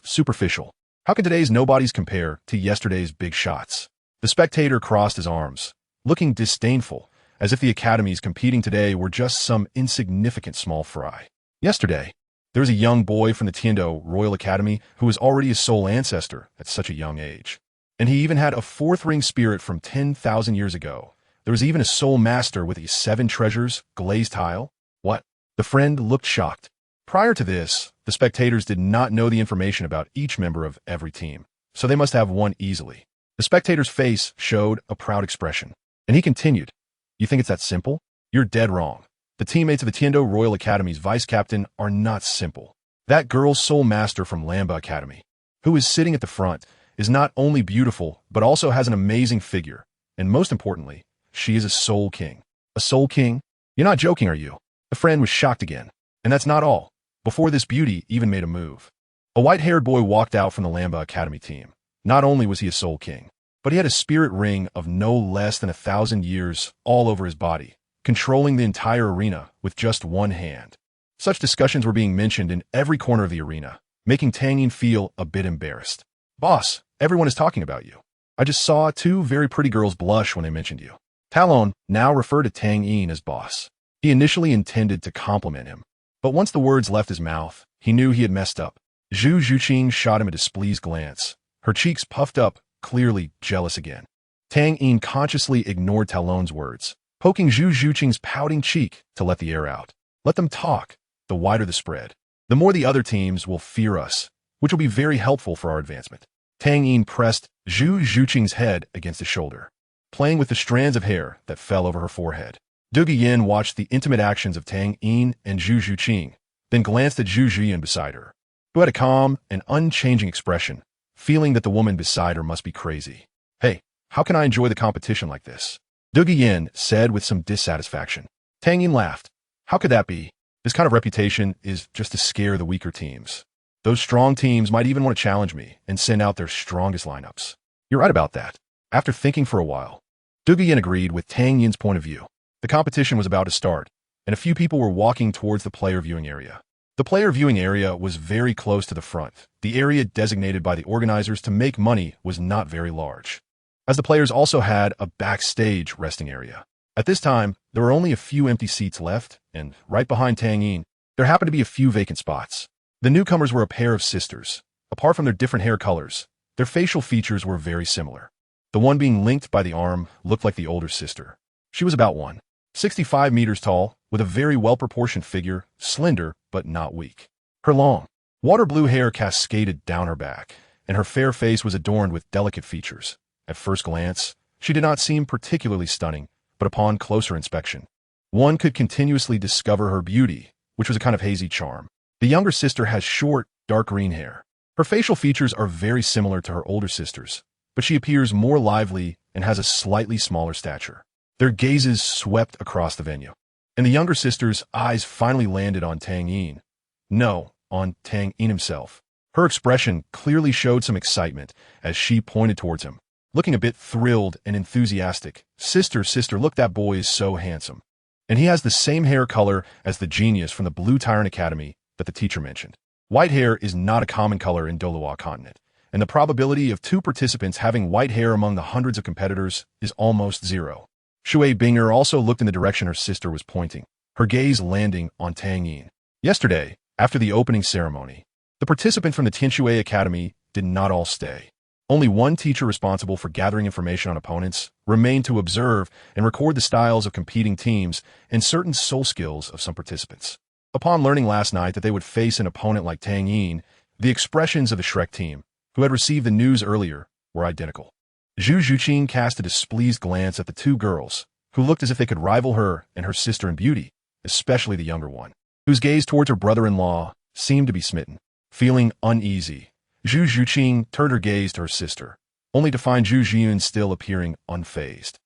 Superficial. How can today's nobodies compare to yesterday's big shots? The spectator crossed his arms, looking disdainful, as if the academies competing today were just some insignificant small fry. Yesterday, there was a young boy from the Tiando Royal Academy who was already a soul ancestor at such a young age. And he even had a 4th ring spirit from 10,000 years ago. There was even a soul master with a 7 treasures glazed tile. What? The friend looked shocked. Prior to this, the spectators did not know the information about each member of every team, so they must have won easily. The spectator's face showed a proud expression, and he continued, "You think it's that simple? You're dead wrong. The teammates of the Tiando Royal Academy's vice-captain are not simple. That girl soul master from Lamba Academy, who is sitting at the front, is not only beautiful, but also has an amazing figure, and most importantly, she is a soul king." "A soul king? You're not joking, are you?" The friend was shocked again. And that's not all. Before this beauty even made a move, a white-haired boy walked out from the Lamba Academy team. Not only was he a soul king, but he had a spirit ring of no less than 1,000 years all over his body, controlling the entire arena with just one hand. Such discussions were being mentioned in every corner of the arena, making Tang Yin feel a bit embarrassed. "Boss, everyone is talking about you. I just saw 2 very pretty girls blush when they mentioned you." Talon now referred to Tang Yin as boss. He initially intended to compliment him, but once the words left his mouth, he knew he had messed up. Zhu Zhuqing shot him a displeased glance, her cheeks puffed up, clearly jealous again. Tang Yin consciously ignored Talon's words, poking Zhu Zhuqing's pouting cheek to let the air out. Let them talk. The wider the spread, the more the other teams will fear us, which will be very helpful for our advancement. Tang Yin pressed Zhu Zhuqing's head against his shoulder, playing with the strands of hair that fell over her forehead. Du Guiyin watched the intimate actions of Tang Yin and Zhu Zhuqing, then glanced at Zhu Jian beside her, who had a calm and unchanging expression, feeling that the woman beside her must be crazy. "Hey, how can I enjoy the competition like this?" Du Guiyin said with some dissatisfaction. Tang Yin laughed. "How could that be? This kind of reputation is just to scare the weaker teams. Those strong teams might even want to challenge me and send out their strongest lineups." "You're right about that." After thinking for a while, Du Guiyin agreed with Tang Yin's point of view. The competition was about to start, and a few people were walking towards the player viewing area. The player viewing area was very close to the front. The area designated by the organizers to make money was not very large, as the players also had a backstage resting area. At this time, there were only a few empty seats left, and right behind Tang Yin, there happened to be a few vacant spots. The newcomers were a pair of sisters. Apart from their different hair colors, their facial features were very similar. The one being linked by the arm looked like the older sister. She was about 165 meters tall, with a very well-proportioned figure, slender but not weak. Her long, water blue hair cascaded down her back, and her fair face was adorned with delicate features. At first glance, She did not seem particularly stunning, but upon closer inspection, one could continuously discover her beauty, which was a kind of hazy charm. The younger sister has short, dark green hair. Her facial features are very similar to her older sister's, but she appears more lively and has a slightly smaller stature. Their gazes swept across the venue, and the younger sister's eyes finally landed on Tang Yin. No, on Tang Yin himself. Her expression clearly showed some excitement as she pointed towards him, looking a bit thrilled and enthusiastic. Sister, look, that boy is so handsome. And he has the same hair color as the genius from the Blue Tyrant Academy that the teacher mentioned. White hair is not a common color in Douluo continent, and the probability of 2 participants having white hair among the hundreds of competitors is almost 0. Shui Binger also looked in the direction her sister was pointing, her gaze landing on Tang Yin. Yesterday, after the opening ceremony, the participants from the Tianshui Academy did not all stay. Only one teacher responsible for gathering information on opponents remained to observe and record the styles of competing teams and certain soul skills of some participants. Upon learning last night that they would face an opponent like Tang Yin, the expressions of the Shrek team, who had received the news earlier, were identical. Zhu Zhuqing cast a displeased glance at the 2 girls, who looked as if they could rival her and her sister in beauty, especially the younger one, whose gaze towards her brother-in-law seemed to be smitten. Feeling uneasy, Zhu Zhuqing turned her gaze to her sister, only to find Zhu Zhiyun still appearing unfazed.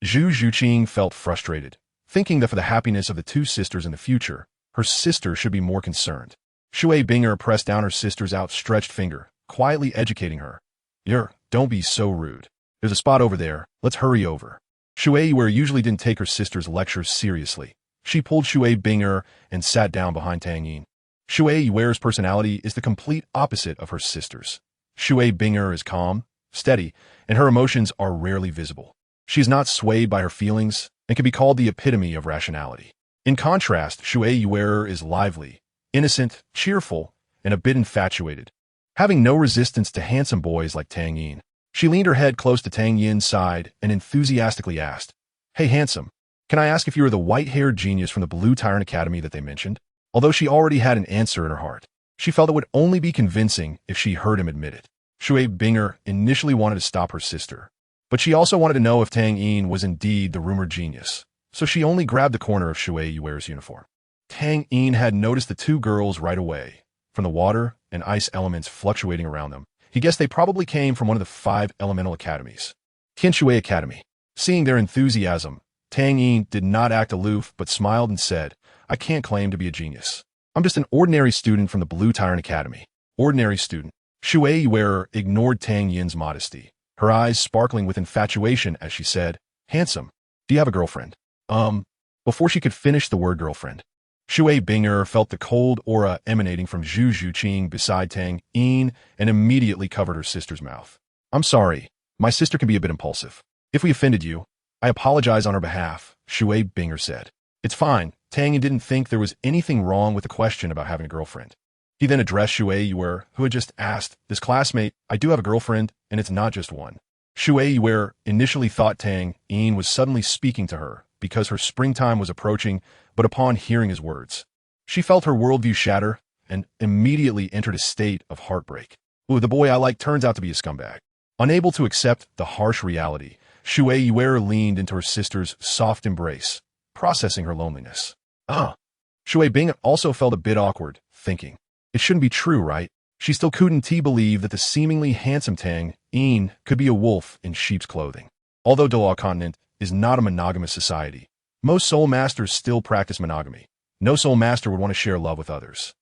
Zhu Zhuqing felt frustrated, thinking that for the happiness of the 2 sisters in the future, her sister should be more concerned. Shui Binger pressed down her sister's outstretched finger, quietly educating her. Don't be so rude. There's a spot over there, let's hurry over. Shui Yuer usually didn't take her sister's lectures seriously. She pulled Shui Binger and sat down behind Tang Yin. Shui Yuer's personality is the complete opposite of her sister's. Shui Binger is calm, steady, and her emotions are rarely visible. She is not swayed by her feelings and can be called the epitome of rationality. In contrast, Shui Yuer is lively, innocent, cheerful, and a bit infatuated, having no resistance to handsome boys like Tang Yin. She leaned her head close to Tang Yin's side and enthusiastically asked, "Hey, handsome, can I ask if you are the white-haired genius from the Blue Tyrant Academy that they mentioned?" Although she already had an answer in her heart, she felt it would only be convincing if she heard him admit it. Shui Binger initially wanted to stop her sister, but she also wanted to know if Tang Yin was indeed the rumored genius, so she only grabbed the corner of Shui Yuer's uniform. Tang Yin had noticed the 2 girls right away. From the water and ice elements fluctuating around them, he guessed they probably came from one of the 5 elemental academies. Tianshui Academy. Seeing their enthusiasm, Tang Yin did not act aloof but smiled and said, "I can't claim to be a genius. I'm just an ordinary student from the Blue Tyrant Academy." Ordinary student. Shui Yuer ignored Tang Yin's modesty, her eyes sparkling with infatuation as she said, "Handsome, do you have a girlfriend?" Before she could finish the word girlfriend, Shui Binger felt the cold aura emanating from Zhu Zhuqing beside Tang Yin and immediately covered her sister's mouth. "I'm sorry, my sister can be a bit impulsive. If we offended you, I apologize on her behalf," Shui Binger said. "It's fine." Tang Yin didn't think there was anything wrong with the question about having a girlfriend. He then addressed Shui Yuer, who had just asked, "This classmate, I do have a girlfriend, and it's not just one." Shui Yuer initially thought Tang Yin was suddenly speaking to her because her springtime was approaching, but upon hearing his words, she felt her worldview shatter and immediately entered a state of heartbreak. "Ooh, the boy I like turns out to be a scumbag." Unable to accept the harsh reality, Shui Yuer leaned into her sister's soft embrace, processing her loneliness. Shui Bing also felt a bit awkward, thinking, it shouldn't be true, right? She still couldn't believe that the seemingly handsome Tang Yin could be a wolf in sheep's clothing. Although Douluo continent is not a monogamous society, most soul masters still practice monogamy. No soul master would want to share love with others.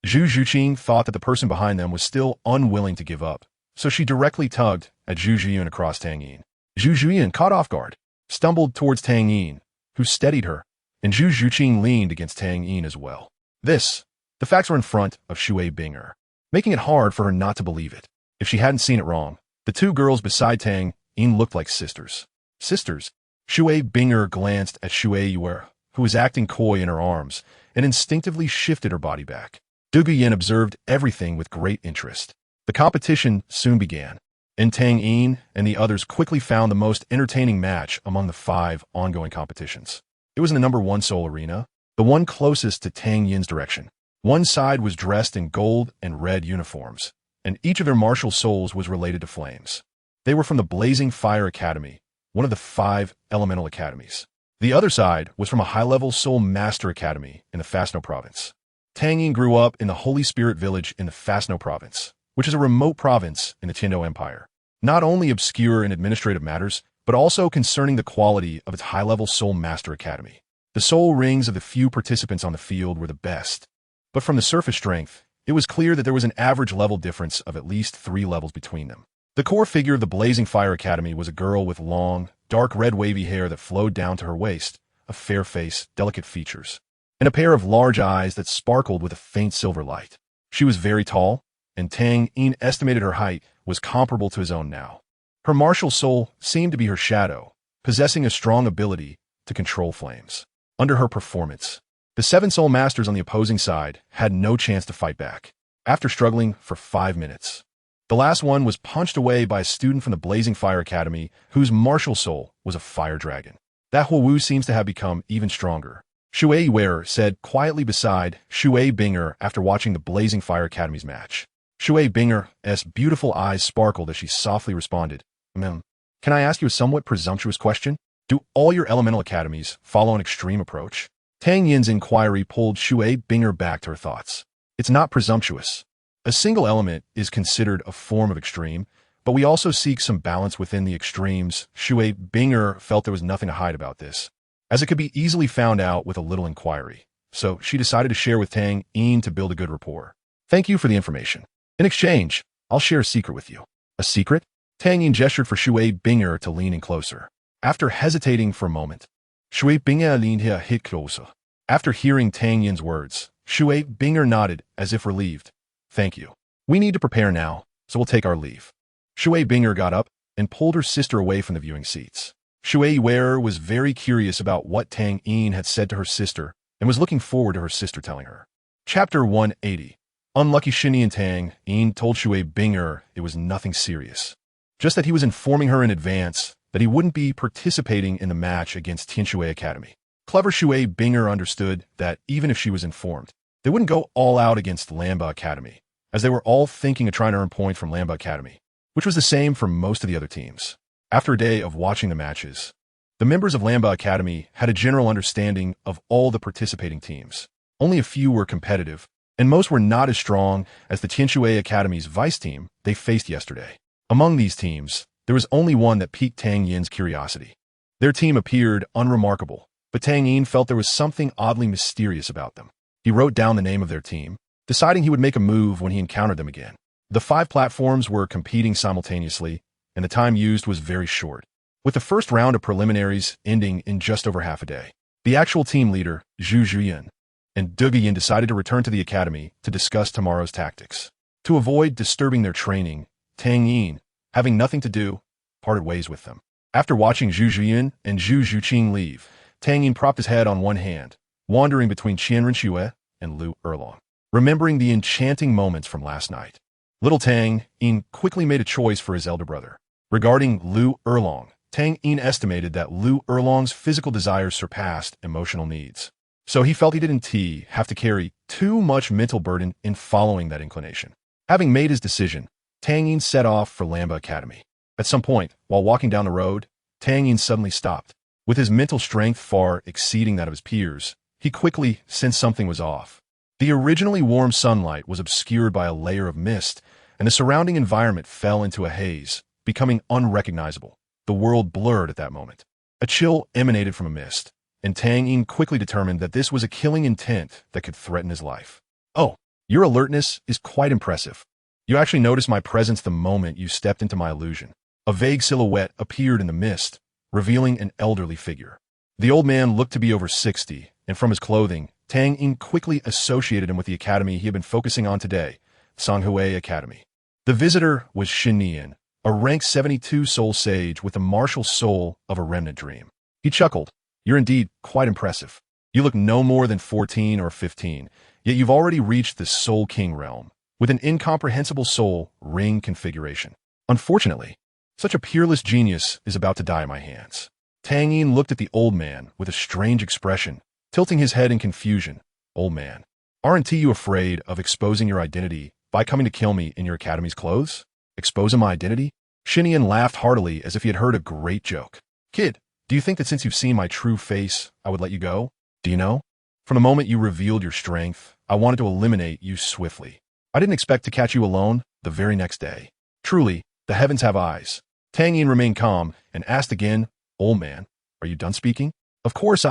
Zhu Zhuqing thought that the person behind them was still unwilling to give up, so she directly tugged at Zhu Zhiyun across Tang Yin. Zhu Zhiyun, caught off guard, stumbled towards Tang Yin, who steadied her, and Zhu Zhuqing leaned against Tang Yin as well. The facts were in front of Shui Binger, making it hard for her not to believe it. If she hadn't seen it wrong, the 2 girls beside Tang Yin looked like sisters. Sisters? Shui Binger glanced at Shui Yuer, who was acting coy in her arms, and instinctively shifted her body back. Du Guyan observed everything with great interest. The competition soon began, and Tang Yin and the others quickly found the most entertaining match among the 5 ongoing competitions. It was in the number 1 soul arena, the one closest to Tang Yin's direction. One side was dressed in gold and red uniforms, and each of their martial souls was related to flames. They were from the Blazing Fire Academy, one of the 5 elemental academies. The other side was from a high-level Soul Master Academy in the Fastno province. Tang Yin grew up in the Holy Spirit Village in the Fastno province, which is a remote province in the Tiando Empire. Not only obscure in administrative matters, but also concerning the quality of its high-level Soul Master Academy. The soul rings of the few participants on the field were the best, but from the surface strength, it was clear that there was an average level difference of at least 3 levels between them. The core figure of the Blazing Fire Academy was a girl with long, dark red wavy hair that flowed down to her waist, a fair face, delicate features, and a pair of large eyes that sparkled with a faint silver light. She was very tall, and Tang Yin estimated her height was comparable to his own now. Her martial soul seemed to be her shadow, possessing a strong ability to control flames. Under her performance, the 7 Soul Masters on the opposing side had no chance to fight back. After struggling for 5 minutes, the last one was punched away by a student from the Blazing Fire Academy whose martial soul was a fire dragon. That Huowu seems to have become even stronger, Shui Wearer said quietly beside Shui Binger after watching the Blazing Fire Academy's match. Shui Binger's beautiful eyes sparkled as she softly responded, Can I ask you a somewhat presumptuous question? Do all your elemental academies follow an extreme approach? Tang Yin's inquiry pulled Shui Binger back to her thoughts. It's not presumptuous. A single element is considered a form of extreme, but we also seek some balance within the extremes. Shui Binger felt there was nothing to hide about this, as it could be easily found out with a little inquiry. So she decided to share with Tang Yin to build a good rapport. Thank you for the information. In exchange, I'll share a secret with you. A secret? Tang Yin gestured for Shui Binger to lean in closer. After hesitating for a moment, Shui Binger leaned a bit closer. After hearing Tang Yin's words, Shui Binger nodded as if relieved. Thank you. We need to prepare now, so we'll take our leave. Shui Binger got up and pulled her sister away from the viewing seats. Shui Wearer was very curious about what Tang Yin had said to her sister and was looking forward to her sister telling her. Chapter 180. Unlucky Shinny and Tang Yin told Shui Binger it was nothing serious, just that he was informing her in advance that he wouldn't be participating in the match against Tianshui Academy. Clever Shui Binger understood that even if she was informed, they wouldn't go all out against Lamba Academy, as they were all thinking of trying to earn points from Lamba Academy, which was the same for most of the other teams. After a day of watching the matches, the members of Lamba Academy had a general understanding of all the participating teams. Only a few were competitive, and most were not as strong as the Tianshui Academy's vice team they faced yesterday. Among these teams, there was only one that piqued Tang Yin's curiosity. Their team appeared unremarkable, but Tang Yin felt there was something oddly mysterious about them. He wrote down the name of their team, deciding he would make a move when he encountered them again. The 5 platforms were competing simultaneously, and the time used was very short, with the first round of preliminaries ending in just over half a day. The actual team leader, Zhu Zhuyan, and Dugayin decided to return to the academy to discuss tomorrow's tactics. To avoid disturbing their training, Tang Yin, having nothing to do, parted ways with them. After watching Zhu Zhuyan and Zhu Zhuqing leave, Tang Yin propped his head on one hand, wandering between Qianren Xue and Lu Erlong, remembering the enchanting moments from last night. Little Tang Yin quickly made a choice for his elder brother. Regarding Lu Erlong, Tang Yin estimated that Lu Erlong's physical desires surpassed emotional needs, so he felt he didn't have to carry too much mental burden in following that inclination. Having made his decision, Tang Yin set off for Lamba Academy. At some point, while walking down the road, Tang Yin suddenly stopped. With his mental strength far exceeding that of his peers, he quickly sensed something was off. The originally warm sunlight was obscured by a layer of mist, and the surrounding environment fell into a haze, becoming unrecognizable. The world blurred at that moment. A chill emanated from a mist, and Tang Yin quickly determined that this was a killing intent that could threaten his life. Oh, your alertness is quite impressive. You actually noticed my presence the moment you stepped into my illusion. A vague silhouette appeared in the mist, revealing an elderly figure. The old man looked to be over 60, and from his clothing, Tang Yin quickly associated him with the academy he had been focusing on today, Songhui Academy. The visitor was Xin Nian, a rank 72 soul sage with the martial soul of a remnant dream. He chuckled. You're indeed quite impressive. You look no more than 14 or 15, yet you've already reached the Soul King realm, with an incomprehensible soul ring configuration. Unfortunately, such a peerless genius is about to die in my hands. Tang Yin looked at the old man with a strange expression, tilting his head in confusion. Old man, aren't you afraid of exposing your identity by coming to kill me in your academy's clothes? Exposing my identity? Xinian laughed heartily as if he had heard a great joke. Kid, do you think that since you've seen my true face, I would let you go? Do you know? From the moment you revealed your strength, I wanted to eliminate you swiftly. I didn't expect to catch you alone the very next day. Truly, the heavens have eyes. Tang Yin remained calm and asked again, Old man, are you done speaking? Of course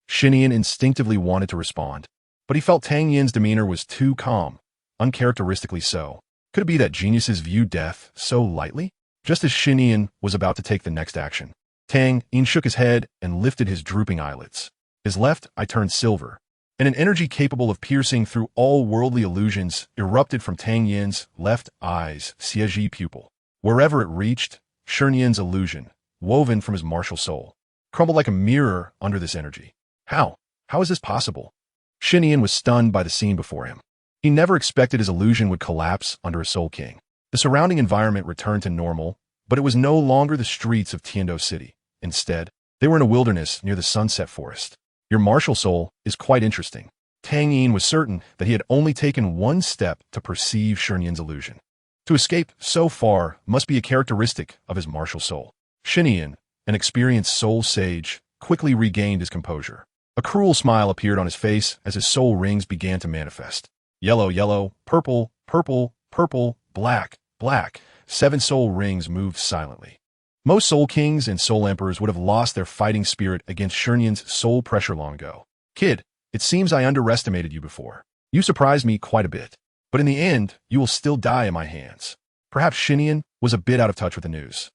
Shinian instinctively wanted to respond, but he felt Tang Yin's demeanor was too calm, uncharacteristically so. Could it be that geniuses view death so lightly? Just as Shinian was about to take the next action, Tang Yin shook his head and lifted his drooping eyelids. His left eye turned silver, and an energy capable of piercing through all worldly illusions erupted from Tang Yin's left eye's Xieji pupil. Wherever it reached, Shinian's illusion, woven from his martial soul, crumbled like a mirror under this energy. How? How is this possible? Shinian was stunned by the scene before him. He never expected his illusion would collapse under a Soul King. The surrounding environment returned to normal, but it was no longer the streets of Tiando City. Instead, they were in a wilderness near the Sunset Forest. Your martial soul is quite interesting. Tang Yin was certain that he had only taken one step to perceive Shinian's illusion. To escape so far must be a characteristic of his martial soul. Shinian, an experienced soul sage, quickly regained his composure. A cruel smile appeared on his face as his soul rings began to manifest. Yellow, yellow, purple, purple, purple, black, black. 7 soul rings moved silently. Most Soul Kings and Soul Emperors would have lost their fighting spirit against Shinian's soul pressure long ago. Kid, it seems I underestimated you before. You surprised me quite a bit. But in the end, you will still die in my hands. Perhaps Shinian was a bit out of touch with the news.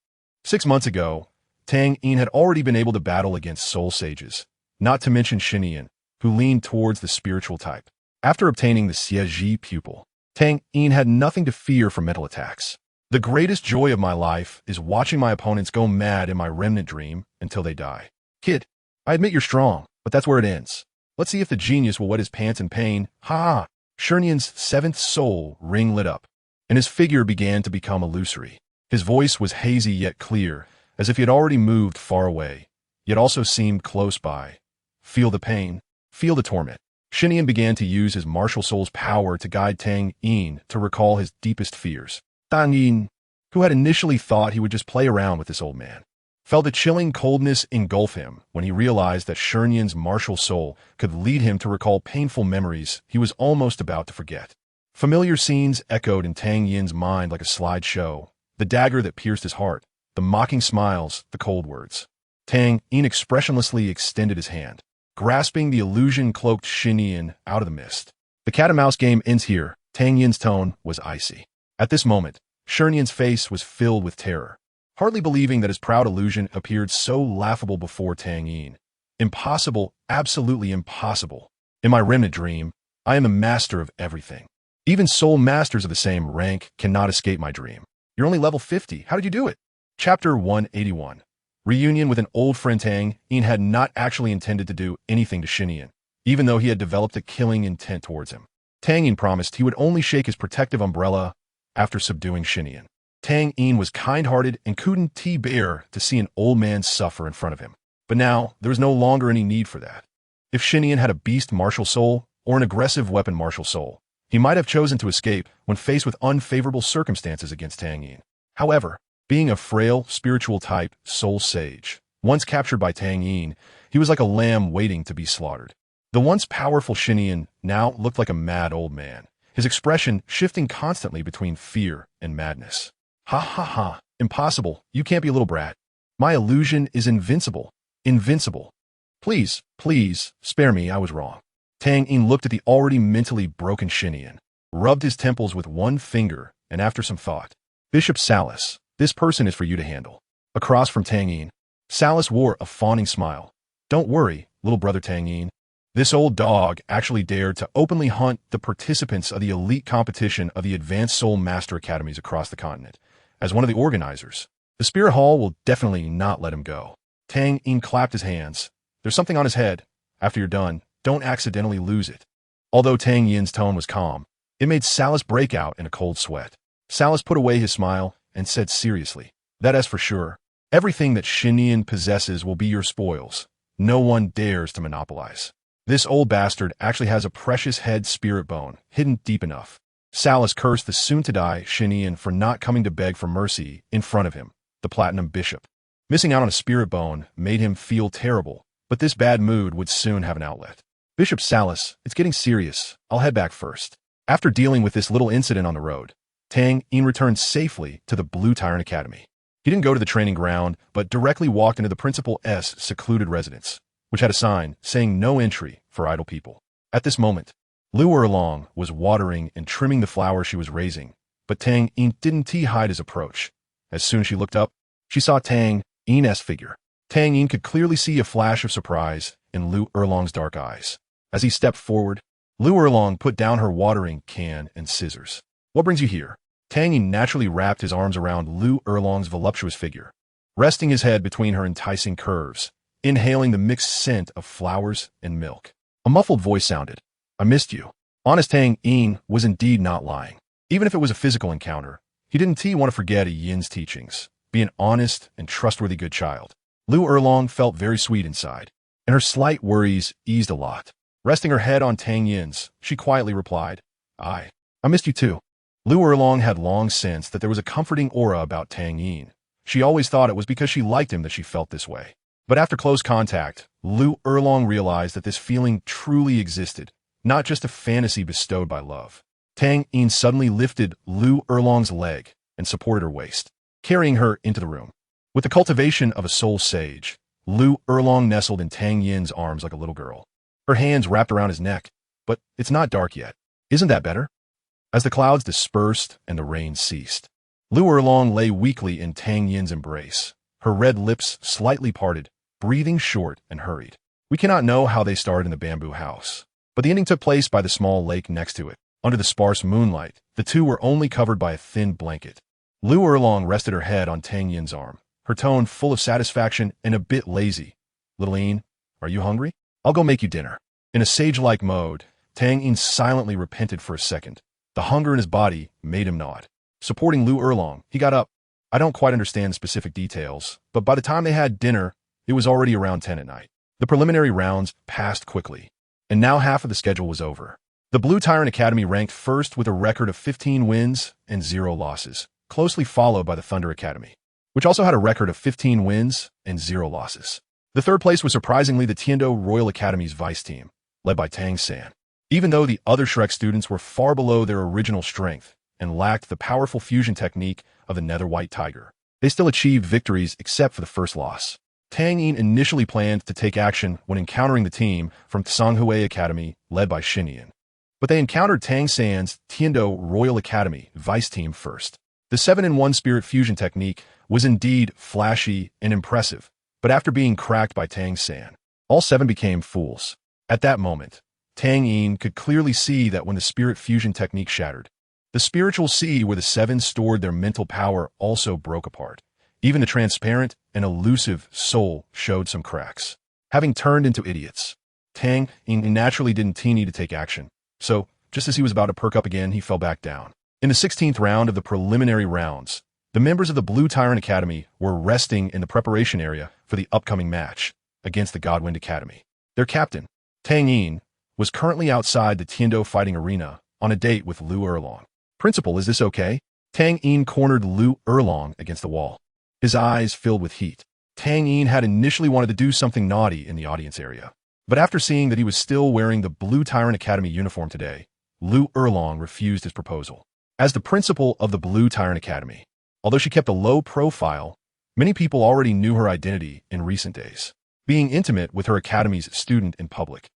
6 months ago, Tang Yin had already been able to battle against Soul Sages, not to mention Shinian, who leaned towards the spiritual type. After obtaining the Xieji pupil, Tang Yin had nothing to fear from mental attacks. The greatest joy of my life is watching my opponents go mad in my remnant dream until they die. Kid, I admit you're strong, but that's where it ends. Let's see if the genius will wet his pants in pain. Ha! Shinian's 7th soul ring lit up, and his figure began to become illusory. His voice was hazy yet clear, as if he had already moved far away, yet also seemed close by. Feel the pain, feel the torment. Shinian began to use his martial soul's power to guide Tang Yin to recall his deepest fears. Tang Yin, who had initially thought he would just play around with this old man, felt a chilling coldness engulf him when he realized that Shinian's martial soul could lead him to recall painful memories he was almost about to forget. Familiar scenes echoed in Tang Yin's mind like a slideshow, the dagger that pierced his heart, the mocking smiles, the cold words. Tang Yin expressionlessly extended his hand, grasping the illusion-cloaked Shinian out of the mist. The cat-and-mouse game ends here. Tang Yin's tone was icy. At this moment, Shinian's face was filled with terror, hardly believing that his proud illusion appeared so laughable before Tang Yin. Impossible, absolutely impossible. In my remnant dream, I am a master of everything. Even soul masters of the same rank cannot escape my dream. You're only level 50. How did you do it? Chapter 181. Reunion with an old friend. Tang Yin had not actually intended to do anything to Shinian, even though he had developed a killing intent towards him. Tang Yin promised he would only shake his protective umbrella after subduing Shinian. Tang Yin was kind-hearted and couldn't bear to see an old man suffer in front of him. But now, there was no longer any need for that. If Shinian had a beast martial soul or an aggressive weapon martial soul, he might have chosen to escape when faced with unfavorable circumstances against Tang Yin. However, being a frail, spiritual type soul sage, once captured by Tang Yin, he was like a lamb waiting to be slaughtered. The once powerful Shinian now looked like a mad old man, his expression shifting constantly between fear and madness. Ha ha ha, impossible, you can't be a little brat. My illusion is invincible, invincible. Please, please, spare me, I was wrong. Tang Yin looked at the already mentally broken Shinian, rubbed his temples with one finger, and after some thought, Bishop Salas, this person is for you to handle. Across from Tang Yin, Salas wore a fawning smile. Don't worry, little brother Tang Yin. This old dog actually dared to openly hunt the participants of the elite competition of the Advanced Soul Master Academies across the continent. As one of the organizers, the Spirit Hall will definitely not let him go. Tang Yin clapped his hands. There's something on his head. After you're done, don't accidentally lose it. Although Tang Yin's tone was calm, it made Salas break out in a cold sweat. Salas put away his smile and said seriously, that is for sure. Everything that Shinian possesses will be your spoils. No one dares to monopolize. This old bastard actually has a precious head spirit bone hidden deep enough. Salas cursed the soon-to-die Shinian for not coming to beg for mercy in front of him, the Platinum Bishop. Missing out on a spirit bone made him feel terrible, but this bad mood would soon have an outlet. Bishop Salas, it's getting serious. I'll head back first. After dealing with this little incident on the road, Tang Yin returned safely to the Blue Tyrant Academy. He didn't go to the training ground, but directly walked into the principal's secluded residence, which had a sign saying no entry for idle people. At this moment, Lu Erlong was watering and trimming the flowers she was raising, but Tang Yin didn't hide his approach. As soon as she looked up, she saw Tang Yin's figure. Tang Yin could clearly see a flash of surprise in Lu Erlong's dark eyes. As he stepped forward, Lu Erlong put down her watering can and scissors. What brings you here? Tang Yin naturally wrapped his arms around Lu Erlong's voluptuous figure, resting his head between her enticing curves, inhaling the mixed scent of flowers and milk. A muffled voice sounded. I missed you. Honest Tang Yin was indeed not lying. Even if it was a physical encounter, he didn't want to forget Yin's teachings. Be an honest and trustworthy good child. Lu Erlong felt very sweet inside, and her slight worries eased a lot. Resting her head on Tang Yin's, she quietly replied, I missed you too. Lu Erlong had long sensed that there was a comforting aura about Tang Yin. She always thought it was because she liked him that she felt this way. But after close contact, Lu Erlong realized that this feeling truly existed, not just a fantasy bestowed by love. Tang Yin suddenly lifted Lu Erlong's leg and supported her waist, carrying her into the room. With the cultivation of a soul sage, Lu Erlong nestled in Tang Yin's arms like a little girl. Her hands wrapped around his neck. But it's not dark yet. Isn't that better? As the clouds dispersed and the rain ceased, Lu Erlong lay weakly in Tang Yin's embrace, her red lips slightly parted, breathing short and hurried. We cannot know how they started in the bamboo house, but the ending took place by the small lake next to it. Under the sparse moonlight, the two were only covered by a thin blanket. Lu Erlong rested her head on Tang Yin's arm, her tone full of satisfaction and a bit lazy. Little Yin, are you hungry? I'll go make you dinner. In a sage-like mode, Tang Yin silently repented for a second. The hunger in his body made him nod. Supporting Lu Erlong, he got up. I don't quite understand the specific details, but by the time they had dinner, it was already around 10 at night. The preliminary rounds passed quickly, and now half of the schedule was over. The Blue Tyrant Academy ranked first with a record of 15 wins and 0 losses, closely followed by the Thunder Academy, which also had a record of 15 wins and 0 losses. The third place was surprisingly the Tiando Royal Academy's vice team, led by Tang San. Even though the other Shrek students were far below their original strength and lacked the powerful fusion technique of the Nether White Tiger, they still achieved victories except for the first loss. Tang Yin initially planned to take action when encountering the team from Tsanghui Academy, led by Xinyan. But they encountered Tang San's Tiando Royal Academy vice team first. The 7-in-1 spirit fusion technique was indeed flashy and impressive, but after being cracked by Tang San, all 7 became fools. At that moment, Tang Yin could clearly see that when the spirit fusion technique shattered, the spiritual sea where the 7 stored their mental power also broke apart. Even the transparent and elusive soul showed some cracks. Having turned into idiots, Tang Yin naturally didn't need to take action. So, just as he was about to perk up again, he fell back down. In the 16th round of the preliminary rounds, the members of the Blue Tyrant Academy were resting in the preparation area for the upcoming match against the Godwind Academy. Their captain, Tang Yin, was currently outside the Tiando fighting arena on a date with Lu Erlong. Principal, is this okay? Tang Yin cornered Lu Erlong against the wall, his eyes filled with heat. Tang Yin had initially wanted to do something naughty in the audience area, but after seeing that he was still wearing the Blue Tyrant Academy uniform today, Lu Erlong refused his proposal. As the principal of the Blue Tyrant Academy, although she kept a low profile, many people already knew her identity in recent days, being intimate with her academy's student in public.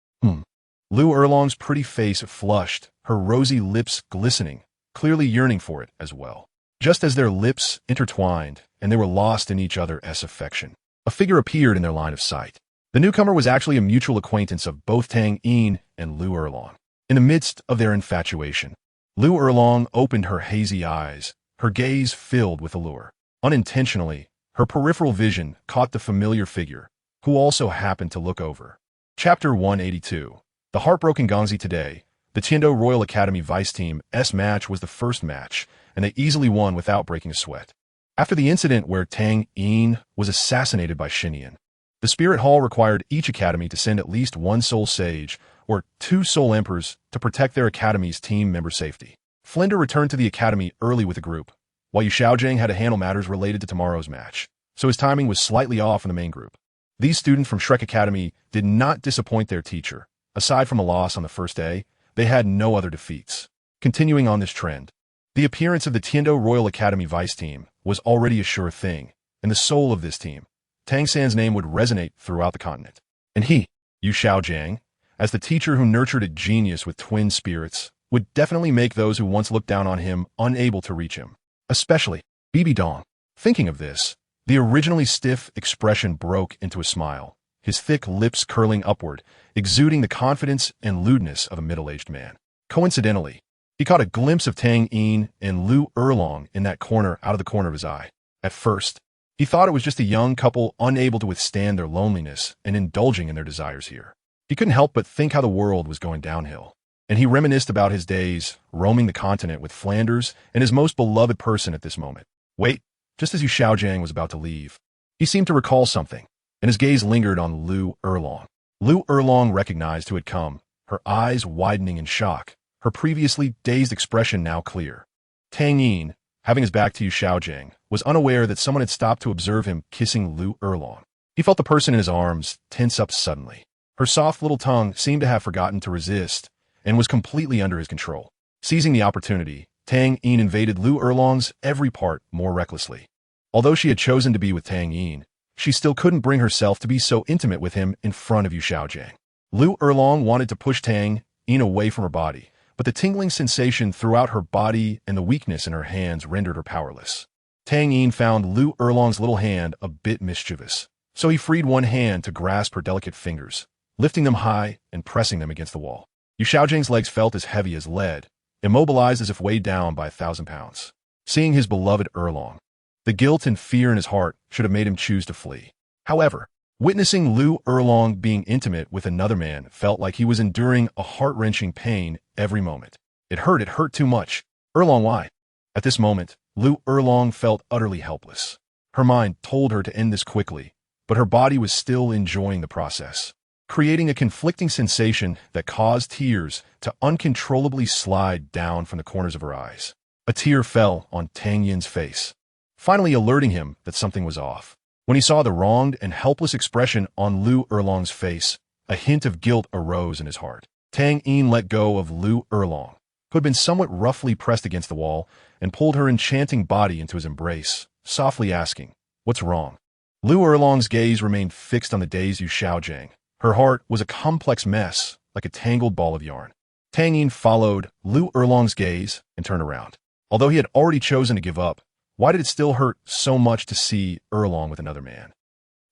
Lu Erlong's pretty face flushed, her rosy lips glistening, clearly yearning for it as well. Just as their lips intertwined and they were lost in each other's affection, a figure appeared in their line of sight. The newcomer was actually a mutual acquaintance of both Tang Yin and Lu Erlong. In the midst of their infatuation, Lu Erlong opened her hazy eyes, her gaze filled with allure. Unintentionally, her peripheral vision caught the familiar figure, who also happened to look over. Chapter 182. The Heartbroken Gongzi. Today, the Tiando Royal Academy Vice Team's match was the first match, and they easily won without breaking a sweat. After the incident where Tang Yin was assassinated by Xinyan, the Spirit Hall required each academy to send at least 1 Soul Sage or 2 Soul Emperors to protect their academy's team member safety. Flinder returned to the academy early with the group, while Yu Xiaojing had to handle matters related to tomorrow's match. so his timing was slightly off in the main group. These students from Shrek Academy did not disappoint their teacher. Aside from a loss on the first day, they had no other defeats. Continuing on this trend, the appearance of the Tiando Royal Academy Vice team was already a sure thing, and the soul of this team, Tang San's name would resonate throughout the continent. And he, Yu Xiaojiang, as the teacher who nurtured a genius with twin spirits, would definitely make those who once looked down on him unable to reach him. Especially Bibi Dong. Thinking of this, the originally stiff expression broke into a smile, his thick lips curling upward, exuding the confidence and lewdness of a middle-aged man. Coincidentally, he caught a glimpse of Tang Yin and Lu Erlong in that corner out of the corner of his eye. At first, he thought it was just a young couple unable to withstand their loneliness and indulging in their desires here. He couldn't help but think how the world was going downhill, and he reminisced about his days roaming the continent with Flanders and his most beloved person at this moment. Wait, just as Yu Xiaojiang was about to leave, he seemed to recall something, and his gaze lingered on Lu Erlong. Lu Erlong recognized who had come, her eyes widening in shock, her previously dazed expression now clear. Tang Yin, having his back to Yu Xiaojiang, was unaware that someone had stopped to observe him kissing Lu Erlong. He felt the person in his arms tense up suddenly. Her soft little tongue seemed to have forgotten to resist and was completely under his control. Seizing the opportunity, Tang Yin invaded Lu Erlong's every part more recklessly. Although she had chosen to be with Tang Yin, she still couldn't bring herself to be so intimate with him in front of Yu Xiaojiang. Lu Erlong wanted to push Tang Yin away from her body, but the tingling sensation throughout her body and the weakness in her hands rendered her powerless. Tang Yin found Lu Erlong's little hand a bit mischievous, so he freed one hand to grasp her delicate fingers, lifting them high and pressing them against the wall. Yu Xiaojiang's legs felt as heavy as lead, immobilized as if weighed down by 1,000 pounds. Seeing his beloved Erlong, the guilt and fear in his heart should have made him choose to flee. However, witnessing Lu Erlong being intimate with another man felt like he was enduring a heart-wrenching pain every moment. It hurt too much. Erlong, why? At this moment, Lu Erlong felt utterly helpless. Her mind told her to end this quickly, but her body was still enjoying the process, creating a conflicting sensation that caused tears to uncontrollably slide down from the corners of her eyes. A tear fell on Tang Yin's face, finally alerting him that something was off. When he saw the wronged and helpless expression on Lu Erlong's face, a hint of guilt arose in his heart. Tang Yin let go of Lu Erlong, who had been somewhat roughly pressed against the wall, and pulled her enchanting body into his embrace, softly asking, "What's wrong?" Lu Erlong's gaze remained fixed on the dazed Yu Xiaojiang. Her heart was a complex mess, like a tangled ball of yarn. Tang Yin followed Lu Erlong's gaze and turned around. Although he had already chosen to give up, why did it still hurt so much to see Erlong with another man?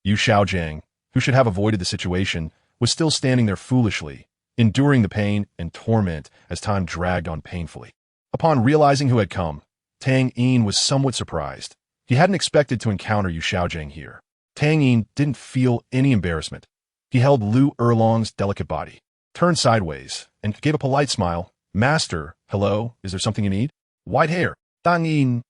Yu Xiaojiang, who should have avoided the situation, was still standing there foolishly, enduring the pain and torment as time dragged on painfully. Upon realizing who had come, Tang Yin was somewhat surprised. He hadn't expected to encounter Yu Xiaojiang here. Tang Yin didn't feel any embarrassment. He held Lu Erlong's delicate body, turned sideways, and gave a polite smile. "Master, hello, is there something you need?" "White hair, Tang Yin."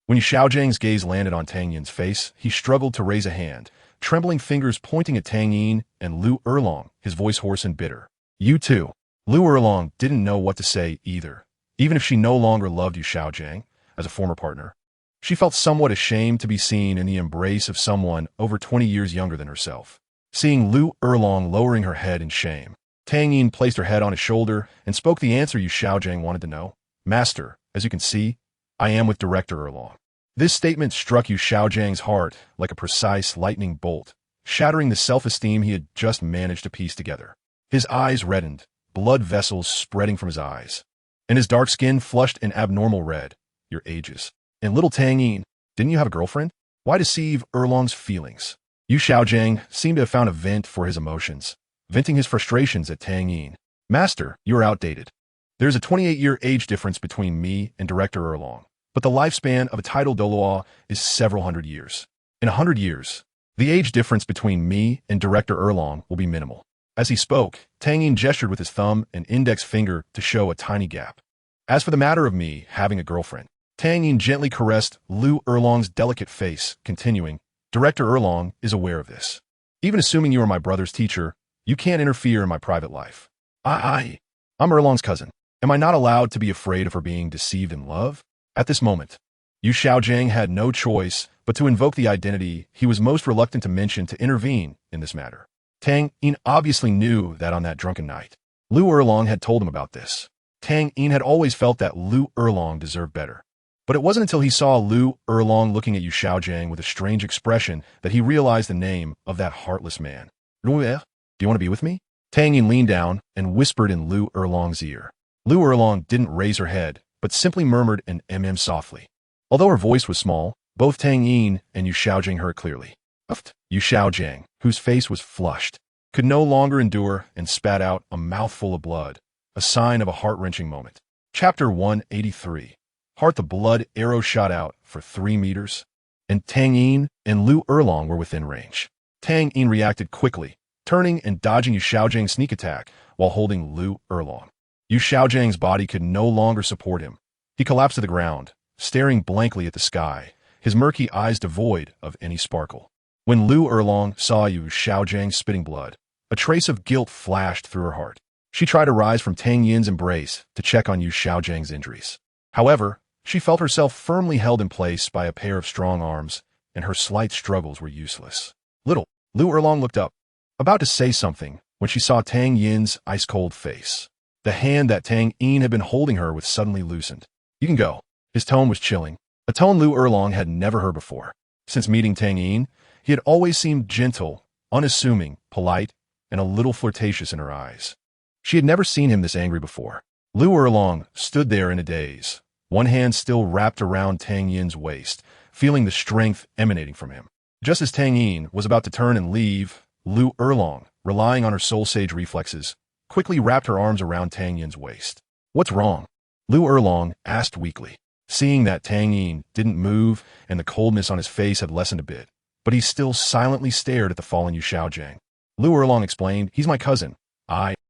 When Yu Xiaojiang's gaze landed on Tang Yin's face, he struggled to raise a hand, trembling fingers pointing at Tang Yin and Lu Erlong, his voice hoarse and bitter. "You too." Lu Erlong didn't know what to say either. Even if she no longer loved Yu Xiaojiang as a former partner, she felt somewhat ashamed to be seen in the embrace of someone over 20 years younger than herself. Seeing Lu Erlong lowering her head in shame, Tang Yin placed her head on his shoulder and spoke the answer Yu Xiaojiang wanted to know. "Master, as you can see, I am with Director Erlong." This statement struck Yu Xiaojiang's heart like a precise lightning bolt, shattering the self-esteem he had just managed to piece together. His eyes reddened, blood vessels spreading from his eyes, and his dark skin flushed an abnormal red. "Your ages. And little Tang Yin, didn't you have a girlfriend? Why deceive Erlong's feelings?" Yu Xiaojiang seemed to have found a vent for his emotions, venting his frustrations at Tang Yin. "Master, you are outdated. There's a 28-year age difference between me and Director Erlong, but the lifespan of a titled Douluo is several hundred years. In 100 years, the age difference between me and Director Erlong will be minimal." As he spoke, Tang Yin gestured with his thumb and index finger to show a tiny gap. "As for the matter of me having a girlfriend," Tang Yin gently caressed Lu Erlong's delicate face, continuing, "Director Erlong is aware of this. Even assuming you are my brother's teacher, you can't interfere in my private life. I'm Erlong's cousin. Am I not allowed to be afraid of her being deceived in love?" At this moment, Yu Xiaojiang had no choice but but to invoke the identity he was most reluctant to mention to intervene in this matter. Tang Yin obviously knew that on that drunken night, Lu Erlong had told him about this. Tang Yin had always felt that Lu Erlong deserved better. But it wasn't until he saw Lu Erlong looking at Yu Xiaojiang with a strange expression that he realized the name of that heartless man. Do you want to be with me? Tang Yin leaned down and whispered in Lu Erlong's ear. Lu Erlong didn't raise her head, but simply murmured an mm softly. Although her voice was small, both Tang Yin and Yu Xiaojiang heard clearly. Yu Xiaojiang, whose face was flushed, could no longer endure and spat out a mouthful of blood, a sign of a heart-wrenching moment. Chapter 183. Heart the blood arrow shot out for 3 meters, and Tang Yin and Lu Erlong were within range. Tang Yin reacted quickly, turning and dodging Yu Xiaojiang's sneak attack while holding Lu Erlong. Yu Xiaojiang's body could no longer support him. He collapsed to the ground, staring blankly at the sky, his murky eyes devoid of any sparkle. When Lu Erlong saw Yu Xiaojiang spitting blood, a trace of guilt flashed through her heart. She tried to rise from Tang Yin's embrace to check on Yu Xiaojiang's injuries. However, she felt herself firmly held in place by a pair of strong arms, and her slight struggles were useless. Lu Erlong looked up, about to say something, when she saw Tang Yin's ice-cold face. The hand that Tang Yin had been holding her with suddenly loosened. You can go. His tone was chilling, a tone Lu Erlong had never heard before. Since meeting Tang Yin, he had always seemed gentle, unassuming, polite, and a little flirtatious in her eyes. She had never seen him this angry before. Lu Erlong stood there in a daze, one hand still wrapped around Tang Yin's waist, feeling the strength emanating from him. Just as Tang Yin was about to turn and leave, Lu Erlong, relying on her soul sage reflexes, quickly wrapped her arms around Tang Yin's waist. What's wrong? Lu Erlong asked weakly, seeing that Tang Yin didn't move and the coldness on his face had lessened a bit, but he still silently stared at the fallen Yu Xiaojiang. Lu Erlong explained, he's my cousin.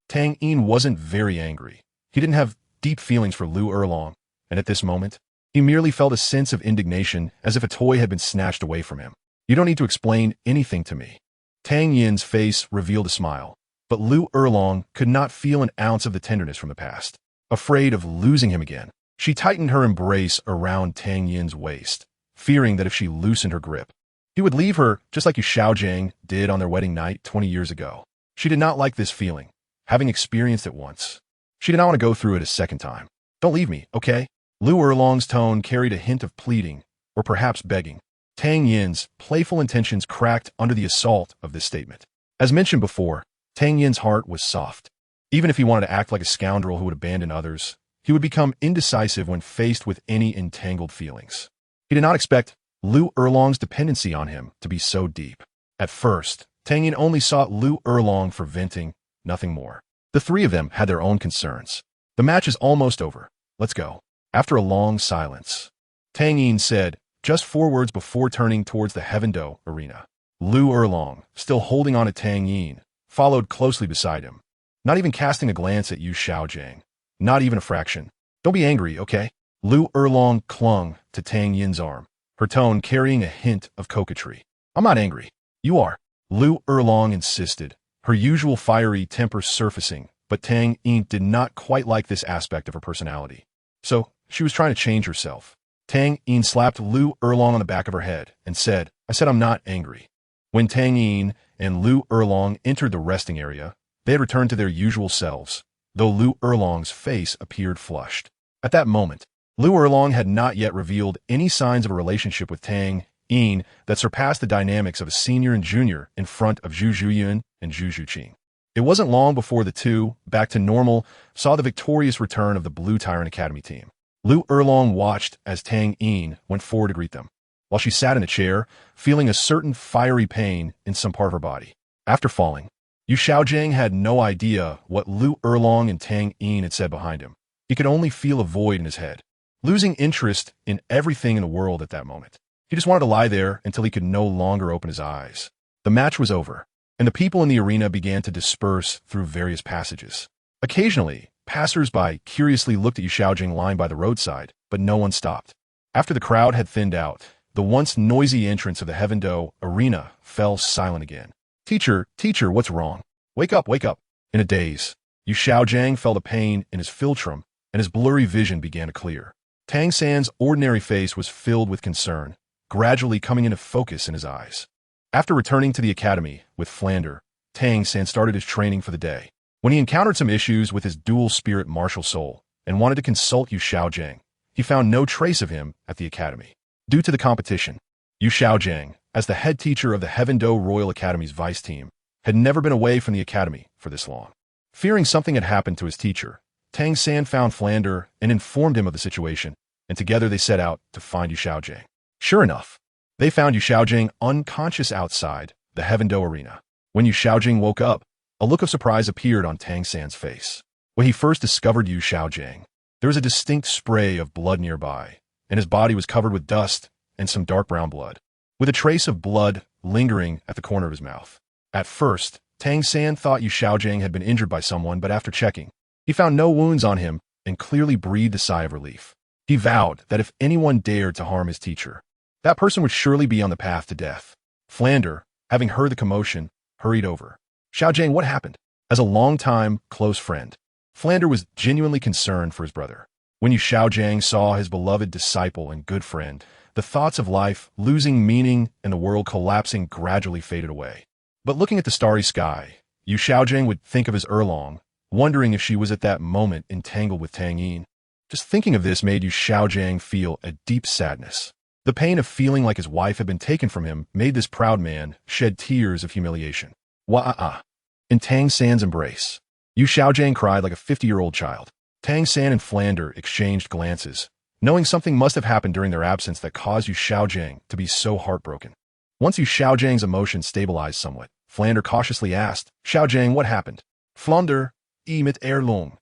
Tang Yin wasn't very angry. He didn't have deep feelings for Lu Erlong, and at this moment, he merely felt a sense of indignation as if a toy had been snatched away from him. You don't need to explain anything to me. Tang Yin's face revealed a smile, but Lu Erlong could not feel an ounce of the tenderness from the past. Afraid of losing him again, she tightened her embrace around Tang Yin's waist, fearing that if she loosened her grip, he would leave her just like Yu Xiaojiang did on their wedding night 20 years ago. She did not like this feeling, having experienced it once. She did not want to go through it a second time. Don't leave me, okay? Lu Erlong's tone carried a hint of pleading, or perhaps begging. Tang Yin's playful intentions cracked under the assault of this statement. As mentioned before, Tang Yin's heart was soft. Even if he wanted to act like a scoundrel who would abandon others, he would become indecisive when faced with any entangled feelings. He did not expect Lu Erlong's dependency on him to be so deep. At first, Tang Yin only sought Lu Erlong for venting, nothing more. The three of them had their own concerns. The match is almost over. Let's go. After a long silence, Tang Yin said, just 4 words before turning towards the Heavendo arena. Lu Erlong, still holding on to Tang Yin, followed closely beside him, not even casting a glance at Yu Xiaojiang. Not even a fraction. Don't be angry, okay? Lu Erlong clung to Tang Yin's arm, her tone carrying a hint of coquetry. I'm not angry. You are. Lu Erlong insisted, her usual fiery temper surfacing, but Tang Yin did not quite like this aspect of her personality. So, she was trying to change herself. Tang Yin slapped Lu Erlong on the back of her head and said, I said I'm not angry. When Tang Yin and Lu Erlong entered the resting area, they had returned to their usual selves, though Lu Erlong's face appeared flushed. At that moment, Lu Erlong had not yet revealed any signs of a relationship with Tang Yin that surpassed the dynamics of a senior and junior in front of Zhu Zhuyun and Zhu Zhuqing. It wasn't long before the two, back to normal, saw the victorious return of the Blue Tyrant Academy team. Lu Erlong watched as Tang Yin went forward to greet them, while she sat in a chair, feeling a certain fiery pain in some part of her body. After falling, Yu Xiaojiang had no idea what Lu Erlong and Tang Yin had said behind him. He could only feel a void in his head, losing interest in everything in the world at that moment. He just wanted to lie there until he could no longer open his eyes. The match was over, and the people in the arena began to disperse through various passages. Occasionally, passers-by curiously looked at Yu Xiaojiang lying by the roadside, but no one stopped. After the crowd had thinned out, the once noisy entrance of the Heavendo arena fell silent again. Teacher, what's wrong? Wake up, wake up. In a daze, Yu Xiaojiang felt a pain in his philtrum, and his blurry vision began to clear. Tang San's ordinary face was filled with concern, gradually coming into focus in his eyes. After returning to the academy with Flander, Tang San started his training for the day. When he encountered some issues with his dual spirit martial soul and wanted to consult Yu Xiaojiang, he found no trace of him at the academy. Due to the competition, Yu Xiaojiang, as the head teacher of the Heavendo Royal Academy's vice team, had never been away from the academy for this long. Fearing something had happened to his teacher, Tang San found Flander and informed him of the situation, and together they set out to find Yu Xiaojiang. Sure enough, they found Yu Xiaojiang unconscious outside the Heavendo arena. When Yu Xiaojiang woke up, a look of surprise appeared on Tang San's face. When he first discovered Yu Xiaojiang, there was a distinct spray of blood nearby, and his body was covered with dust and some dark brown blood, with a trace of blood lingering at the corner of his mouth. At first, Tang San thought Yu Xiaojiang had been injured by someone, but after checking, he found no wounds on him and clearly breathed a sigh of relief. He vowed that if anyone dared to harm his teacher, that person would surely be on the path to death. Flander, having heard the commotion, hurried over. Xiaojiang, what happened? As a long-time, close friend, Flander was genuinely concerned for his brother. When Yu Xiaojiang saw his beloved disciple and good friend, the thoughts of life losing meaning and the world collapsing gradually faded away. But looking at the starry sky, Yu Xiaojiang would think of his Erlong, wondering if she was at that moment entangled with Tang Yin. Just thinking of this made Yu Xiaojiang feel a deep sadness. The pain of feeling like his wife had been taken from him made this proud man shed tears of humiliation. Wah-ah-ah. In Tang San's embrace, Yu Xiaojiang cried like a 50-year-old child. Tang San and Flander exchanged glances, knowing something must have happened during their absence that caused Yu Xiaojiang to be so heartbroken. Once Yu Xiaojiang's emotions stabilized somewhat, Flander cautiously asked, Xiaojiang, what happened? Flander, mit Erlong.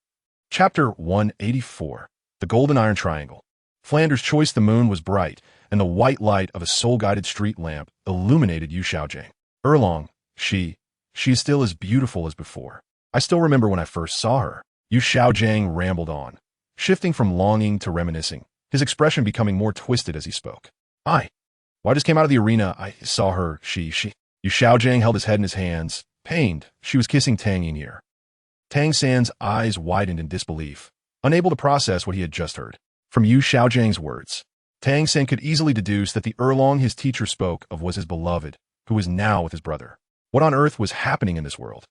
Chapter 184. The Golden Iron Triangle. Flander's choice the moon was bright, and the white light of a soul-guided street lamp illuminated Yu Xiaojiang. Erlong, she is still as beautiful as before. I still remember when I first saw her. Yu Xiaojiang rambled on, shifting from longing to reminiscing, his expression becoming more twisted as he spoke. When I just came out of the arena, I saw her, she. Yu Xiaojiang held his head in his hands, pained. She was kissing Tang Yin here. Tang San's eyes widened in disbelief, unable to process what he had just heard. From Yu Xiaojiang's words, Tang San could easily deduce that the Erlong his teacher spoke of was his beloved, who was now with his brother. What on earth was happening in this world?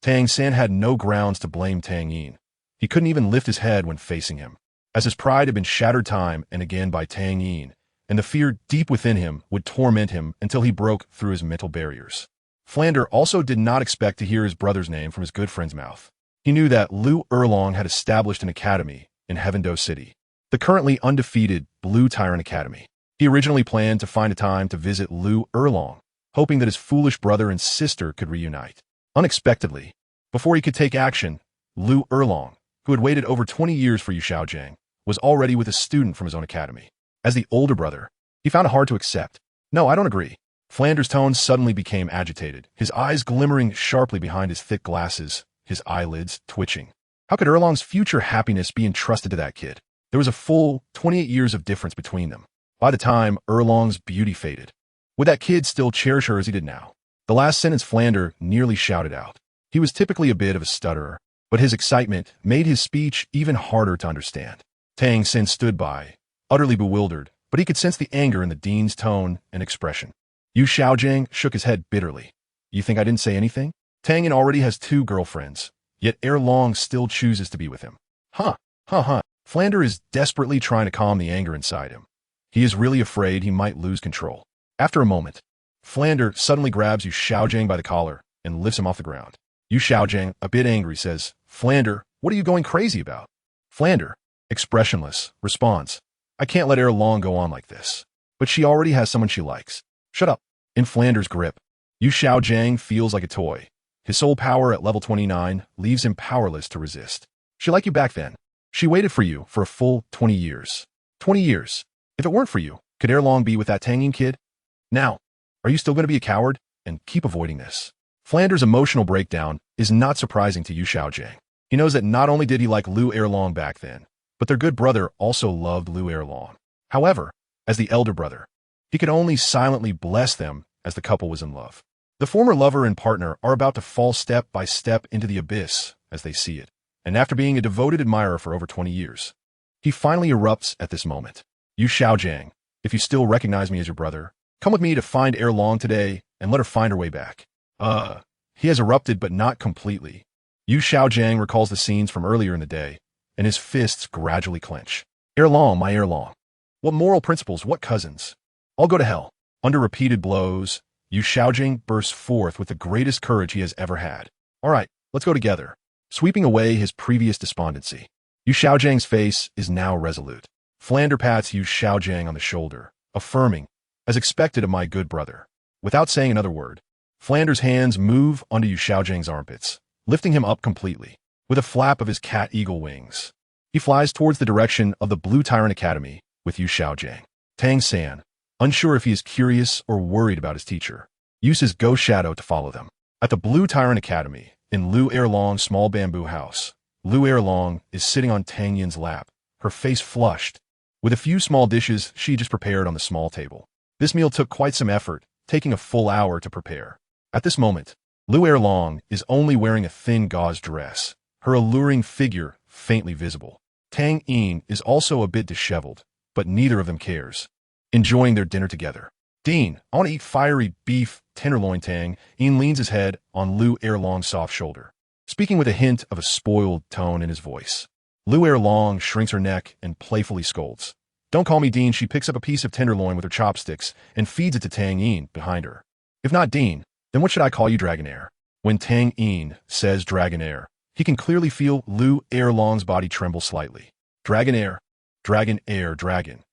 Tang San had no grounds to blame Tang Yin. He couldn't even lift his head when facing him, as his pride had been shattered time and again by Tang Yin, and the fear deep within him would torment him until he broke through his mental barriers. Flander also did not expect to hear his brother's name from his good friend's mouth. He knew that Lu Erlong had established an academy in Heavendo City, the currently undefeated Blue Tyrant Academy. He originally planned to find a time to visit Lu Erlong, hoping that his foolish brother and sister could reunite. Unexpectedly, before he could take action, Lu Erlong, who had waited over 20 years for Yu Xiaojiang, was already with a student from his own academy. As the older brother, he found it hard to accept. No, I don't agree. Flander's tone suddenly became agitated, his eyes glimmering sharply behind his thick glasses, his eyelids twitching. How could Erlong's future happiness be entrusted to that kid? There was a full 28 years of difference between them. By the time Erlong's beauty faded, would that kid still cherish her as he did now? The last sentence Flander nearly shouted out. He was typically a bit of a stutterer, but his excitement made his speech even harder to understand. Tang Sin stood by, utterly bewildered, but he could sense the anger in the dean's tone and expression. Yu Xiaojiang shook his head bitterly. You think I didn't say anything? Tang Yin already has 2 girlfriends, yet Erlong still chooses to be with him. Flander is desperately trying to calm the anger inside him. He is really afraid he might lose control. After a moment, Flander suddenly grabs Yu Xiaojiang by the collar and lifts him off the ground. Yu Xiaojiang, a bit angry, says, Flander, what are you going crazy about? Flander, expressionless, responds, I can't let Erlong go on like this. But she already has someone she likes. Shut up. In Flander's grip, Yu Xiaojiang feels like a toy. His soul power at level 29 leaves him powerless to resist. She liked you back then. She waited for you for a full 20 years. 20 years. If it weren't for you, could Erlong be with that Tang Yin kid? Now, are you still going to be a coward and keep avoiding this? Flander's emotional breakdown is not surprising to Yu Xiaojiang. He knows that not only did he like Lu Erlong back then, but their good brother also loved Lu Erlong. However, as the elder brother, he could only silently bless them as the couple was in love. The former lover and partner are about to fall step by step into the abyss as they see it, and after being a devoted admirer for over 20 years, he finally erupts at this moment. Yu Xiaojiang, if you still recognize me as your brother, come with me to find Long today and let her find her way back. He has erupted, but not completely. Yu Xiaojiang recalls the scenes from earlier in the day, and his fists gradually clench. Long, my Long. What moral principles, what cousins? I'll go to hell. Under repeated blows, Yu Xiaojing bursts forth with the greatest courage he has ever had. All right, let's go together. Sweeping away his previous despondency, Yu Xiaojiang's face is now resolute. Flander pats Yu Xiaojiang on the shoulder, affirming, as expected of my good brother. Without saying another word, Flander's hands move onto Yu Xiaojiang's armpits, lifting him up completely. With a flap of his cat-eagle wings, he flies towards the direction of the Blue Tyrant Academy with Yu Xiaojiang. Tang San, unsure if he is curious or worried about his teacher, uses Ghost Shadow to follow them. At the Blue Tyrant Academy, in Lu Erlong's small bamboo house, Lu Erlong is sitting on Tang Yin's lap, her face flushed, with a few small dishes she just prepared on the small table. This meal took quite some effort, taking a full hour to prepare. At this moment, Lu Erlong is only wearing a thin gauze dress, her alluring figure faintly visible. Tang Yin is also a bit disheveled, but neither of them cares, enjoying their dinner together. Dean, I want to eat fiery beef tenderloin. Tang Yin leans his head on Lu Erlong's soft shoulder, speaking with a hint of a spoiled tone in his voice. Lu Erlong shrinks her neck and playfully scolds. Don't call me Dean. She picks up a piece of tenderloin with her chopsticks and feeds it to Tang Yin behind her. If not Dean, then what should I call you, Dragonair? When Tang Yin says Dragonair, he can clearly feel Lu Erlong's body tremble slightly. Dragonair, Dragonair, Dragon.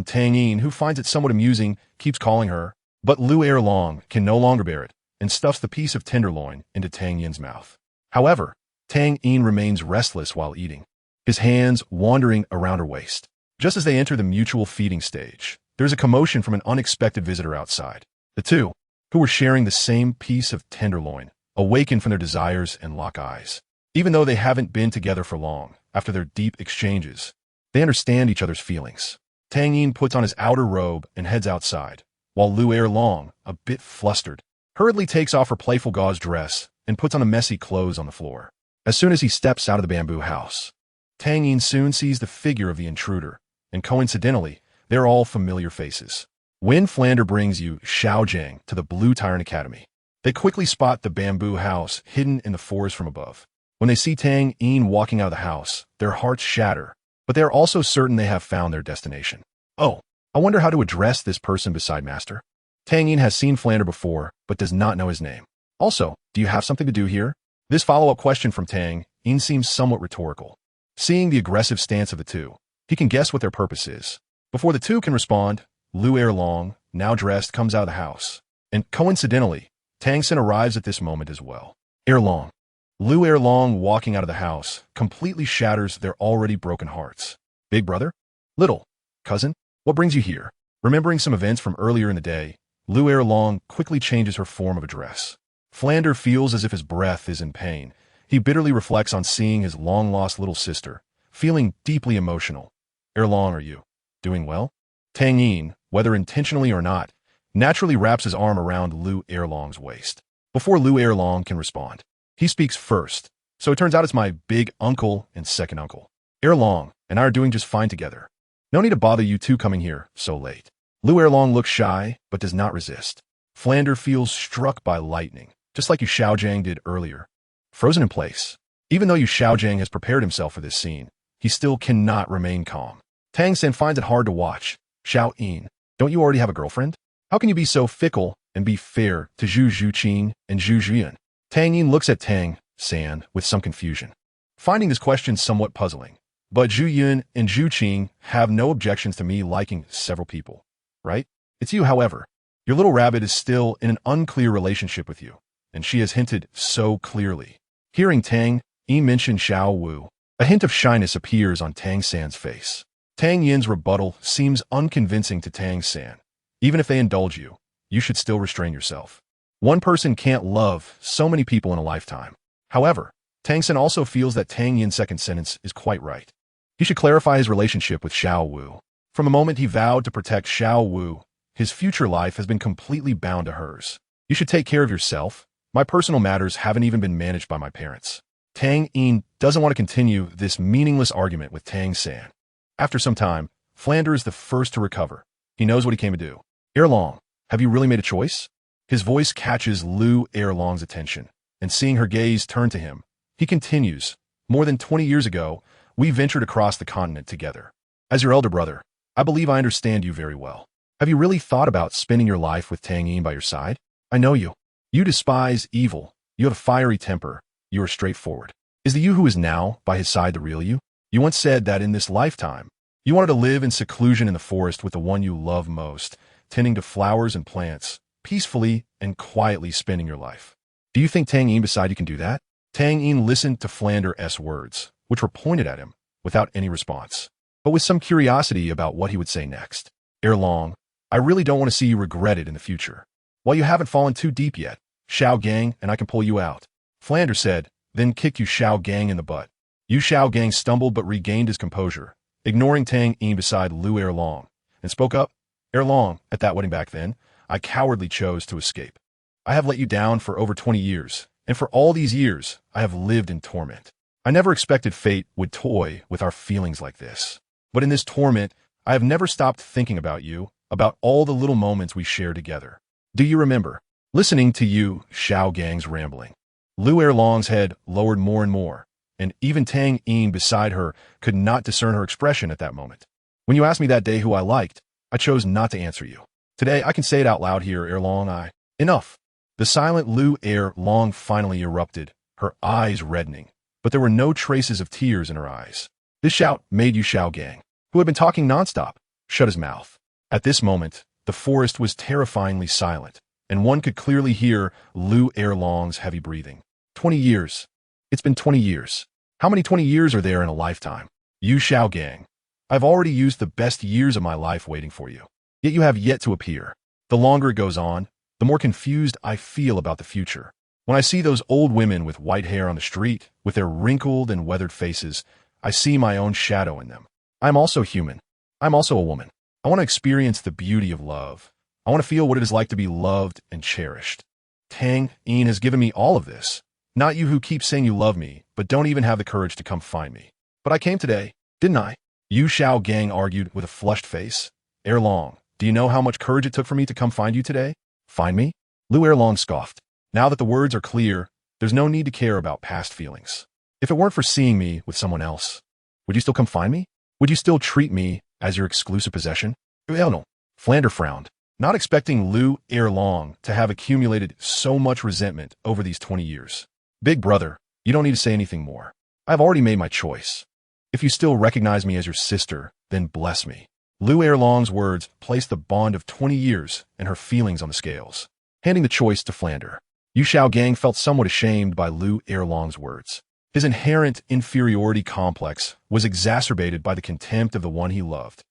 Tang Yin, who finds it somewhat amusing, keeps calling her, but Lu Erlong can no longer bear it and stuffs the piece of tenderloin into Tang Yin's mouth. However, Tang Yin remains restless while eating, his hands wandering around her waist. Just as they enter the mutual feeding stage, there's a commotion from an unexpected visitor outside. The two, who were sharing the same piece of tenderloin, awaken from their desires and lock eyes. Even though they haven't been together for long, after their deep exchanges, they understand each other's feelings. Tang Yin puts on his outer robe and heads outside, while Lu Erlong, a bit flustered, hurriedly takes off her playful gauze dress and puts on the messy clothes on the floor. As soon as he steps out of the bamboo house, Tang Yin soon sees the figure of the intruder, and coincidentally, they're all familiar faces. When Flander brings Yu Xiaojiang to the Blue Tyrant Academy, they quickly spot the bamboo house hidden in the forest from above. When they see Tang Yin walking out of the house, their hearts shatter, but they are also certain they have found their destination. Oh, I wonder how to address this person beside Master. Tang Yin has seen Flander before, but does not know his name. Also, do you have something to do here? This follow-up question from Tang Yin seems somewhat rhetorical. Seeing the aggressive stance of the two, he can guess what their purpose is. Before the two can respond, Lu Erlong, now dressed, comes out of the house. And coincidentally, Tang San arrives at this moment as well. Erlong. Lu Erlong walking out of the house completely shatters their already broken hearts. Big brother? Little cousin? What brings you here? Remembering some events from earlier in the day, Lu Erlong quickly changes her form of address. Flander feels as if his breath is in pain. He bitterly reflects on seeing his long-lost little sister, feeling deeply emotional. Erlong, are you doing well? Tang Yin, whether intentionally or not, naturally wraps his arm around Lu Erlong's waist. Before Lu Erlong can respond, he speaks first, so it turns out it's my big uncle and second uncle. Erlong and I are doing just fine together. No need to bother you two coming here so late. Lu Erlong looks shy, but does not resist. Flander feels struck by lightning, just like Yu Xiaojiang did earlier. Frozen in place. Even though Yu Xiaojiang has prepared himself for this scene, he still cannot remain calm. Tang San finds it hard to watch. Xiao Yin, don't you already have a girlfriend? How can you be so fickle and be fair to Zhu Zhuqing and Zhu Zhuyan? Tang Yin looks at Tang San with some confusion, finding this question somewhat puzzling. But Zhu Yun and Zhu Qing have no objections to me liking several people, right? It's you, however. Your little rabbit is still in an unclear relationship with you, and she has hinted so clearly. Hearing Tang Yin mention Xiao Wu, a hint of shyness appears on Tang San's face. Tang Yin's rebuttal seems unconvincing to Tang San. Even if they indulge you, you should still restrain yourself. One person can't love so many people in a lifetime. However, Tang San also feels that Tang Yin's second sentence is quite right. He should clarify his relationship with Xiao Wu. From the moment he vowed to protect Xiao Wu, his future life has been completely bound to hers. You should take care of yourself. My personal matters haven't even been managed by my parents. Tang Yin doesn't want to continue this meaningless argument with Tang San. After some time, Flander is the first to recover, He knows what he came to do. Erlong, have you really made a choice? His voice catches Lu Erlong's attention, and seeing her gaze turn to him, he continues, more than 20 years ago, we ventured across the continent together. As your elder brother, I believe I understand you very well. Have you really thought about spending your life with Tang Yin by your side? I know you. You despise evil. You have a fiery temper. You are straightforward. Is the you who is now by his side the real you? You once said that in this lifetime, you wanted to live in seclusion in the forest with the one you love most, tending to flowers and plants, peacefully and quietly spending your life. Do you think Tang Yin beside you can do that? Tang Yin listened to Flander's words, which were pointed at him, without any response, but with some curiosity about what he would say next. Erlong, I really don't want to see you regret it in the future. While you haven't fallen too deep yet, Xiao Gang and I can pull you out. Flander said, then kicked Yu Xiao Gang in the butt. Yu Xiao Gang stumbled but regained his composure, ignoring Tang Yin beside Lu Erlong, and spoke up. Erlong, at that wedding back then, I cowardly chose to escape. I have let you down for over 20 years, and for all these years, I have lived in torment. I never expected fate would toy with our feelings like this. But in this torment, I have never stopped thinking about you, about all the little moments we shared together. Do you remember? Listening to Yu Xiao Gang's rambling, Lu Erlong's head lowered more and more, and even Tang Yin beside her could not discern her expression at that moment. When you asked me that day who I liked, I chose not to answer you. Today, I can say it out loud here, Erlong. Enough. The silent Lu Erlong finally erupted, her eyes reddening, but there were no traces of tears in her eyes. This shout made Yu Xiao Gang, who had been talking nonstop, shut his mouth. At this moment, the forest was terrifyingly silent, and one could clearly hear Lu Erlong's heavy breathing. 20 years. It's been 20 years. How many 20 years are there in a lifetime? Yu Xiao Gang, I've already used the best years of my life waiting for you. Yet you have yet to appear. The longer it goes on, the more confused I feel about the future. When I see those old women with white hair on the street, with their wrinkled and weathered faces, I see my own shadow in them. I'm also human. I'm also a woman. I want to experience the beauty of love. I want to feel what it is like to be loved and cherished. Tang Yin has given me all of this. Not you who keep saying you love me, but don't even have the courage to come find me. But I came today, didn't I? Yu Xiao Gang argued with a flushed face. Erlong, do you know how much courage it took for me to come find you today? Find me? Lu Erlong scoffed. Now that the words are clear, there's no need to care about past feelings. If it weren't for seeing me with someone else, would you still come find me? Would you still treat me as your exclusive possession? No. Flander frowned, not expecting Lu Erlong to have accumulated so much resentment over these 20 years. Big brother, you don't need to say anything more. I've already made my choice. If you still recognize me as your sister, then bless me. Lu Erlong's words placed the bond of 20 years and her feelings on the scales, handing the choice to Flander. Yu Xiao Gang felt somewhat ashamed by Lu Erlong's words. His inherent inferiority complex was exacerbated by the contempt of the one he loved,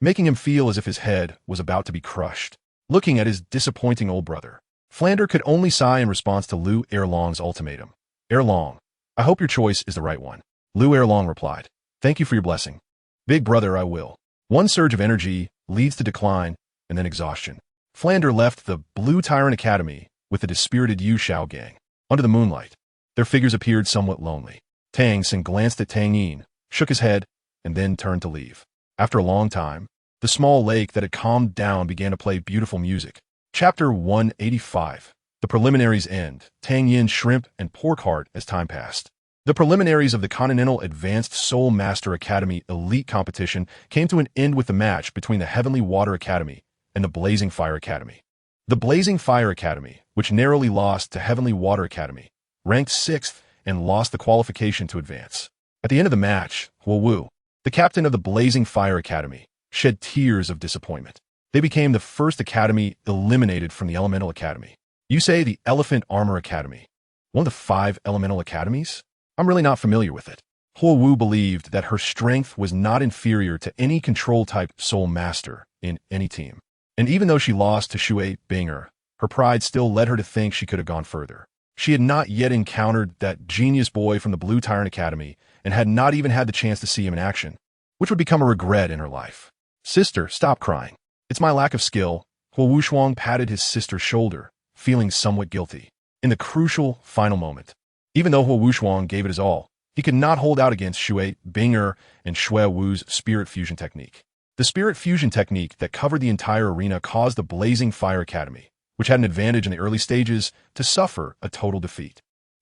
making him feel as if his head was about to be crushed. Looking at his disappointing old brother, Flander could only sigh in response to Lu Erlong's ultimatum. Erlong, I hope your choice is the right one. Lu Erlong replied, thank you for your blessing. Big brother, I will. One surge of energy leads to decline and then exhaustion. Flander left the Blue Tyrant Academy with the dispirited Yu Xiao Gang. Under the moonlight, their figures appeared somewhat lonely. Tang Xin glanced at Tang Yin, shook his head, and then turned to leave. After a long time, the small lake that had calmed down began to play beautiful music. Chapter 185. The preliminaries end. Tang Yin's shrimp and pork heart as time passed. The preliminaries of the Continental Advanced Soul Master Academy Elite Competition came to an end with the match between the Heavenly Water Academy and the Blazing Fire Academy. The Blazing Fire Academy, which narrowly lost to Heavenly Water Academy, ranked 6th and lost the qualification to advance. At the end of the match, Huo Wu, the captain of the Blazing Fire Academy, shed tears of disappointment. They became the first academy eliminated from the Elemental Academy. You say the Elephant Armor Academy, one of the 5 elemental academies? I'm really not familiar with it. Huo Wu believed that her strength was not inferior to any control-type soul master in any team. And even though she lost to Shui Binger, her pride still led her to think she could have gone further. She had not yet encountered that genius boy from the Blue Tyrant Academy and had not even had the chance to see him in action, which would become a regret in her life. Sister, stop crying. It's my lack of skill. Huo Wushuang patted his sister's shoulder, feeling somewhat guilty. In the crucial final moment, even though Huo Wushuang gave it his all, he could not hold out against Shui Binger and Shui Wu's spirit fusion technique. The spirit fusion technique that covered the entire arena caused the Blazing Fire Academy, which had an advantage in the early stages, to suffer a total defeat.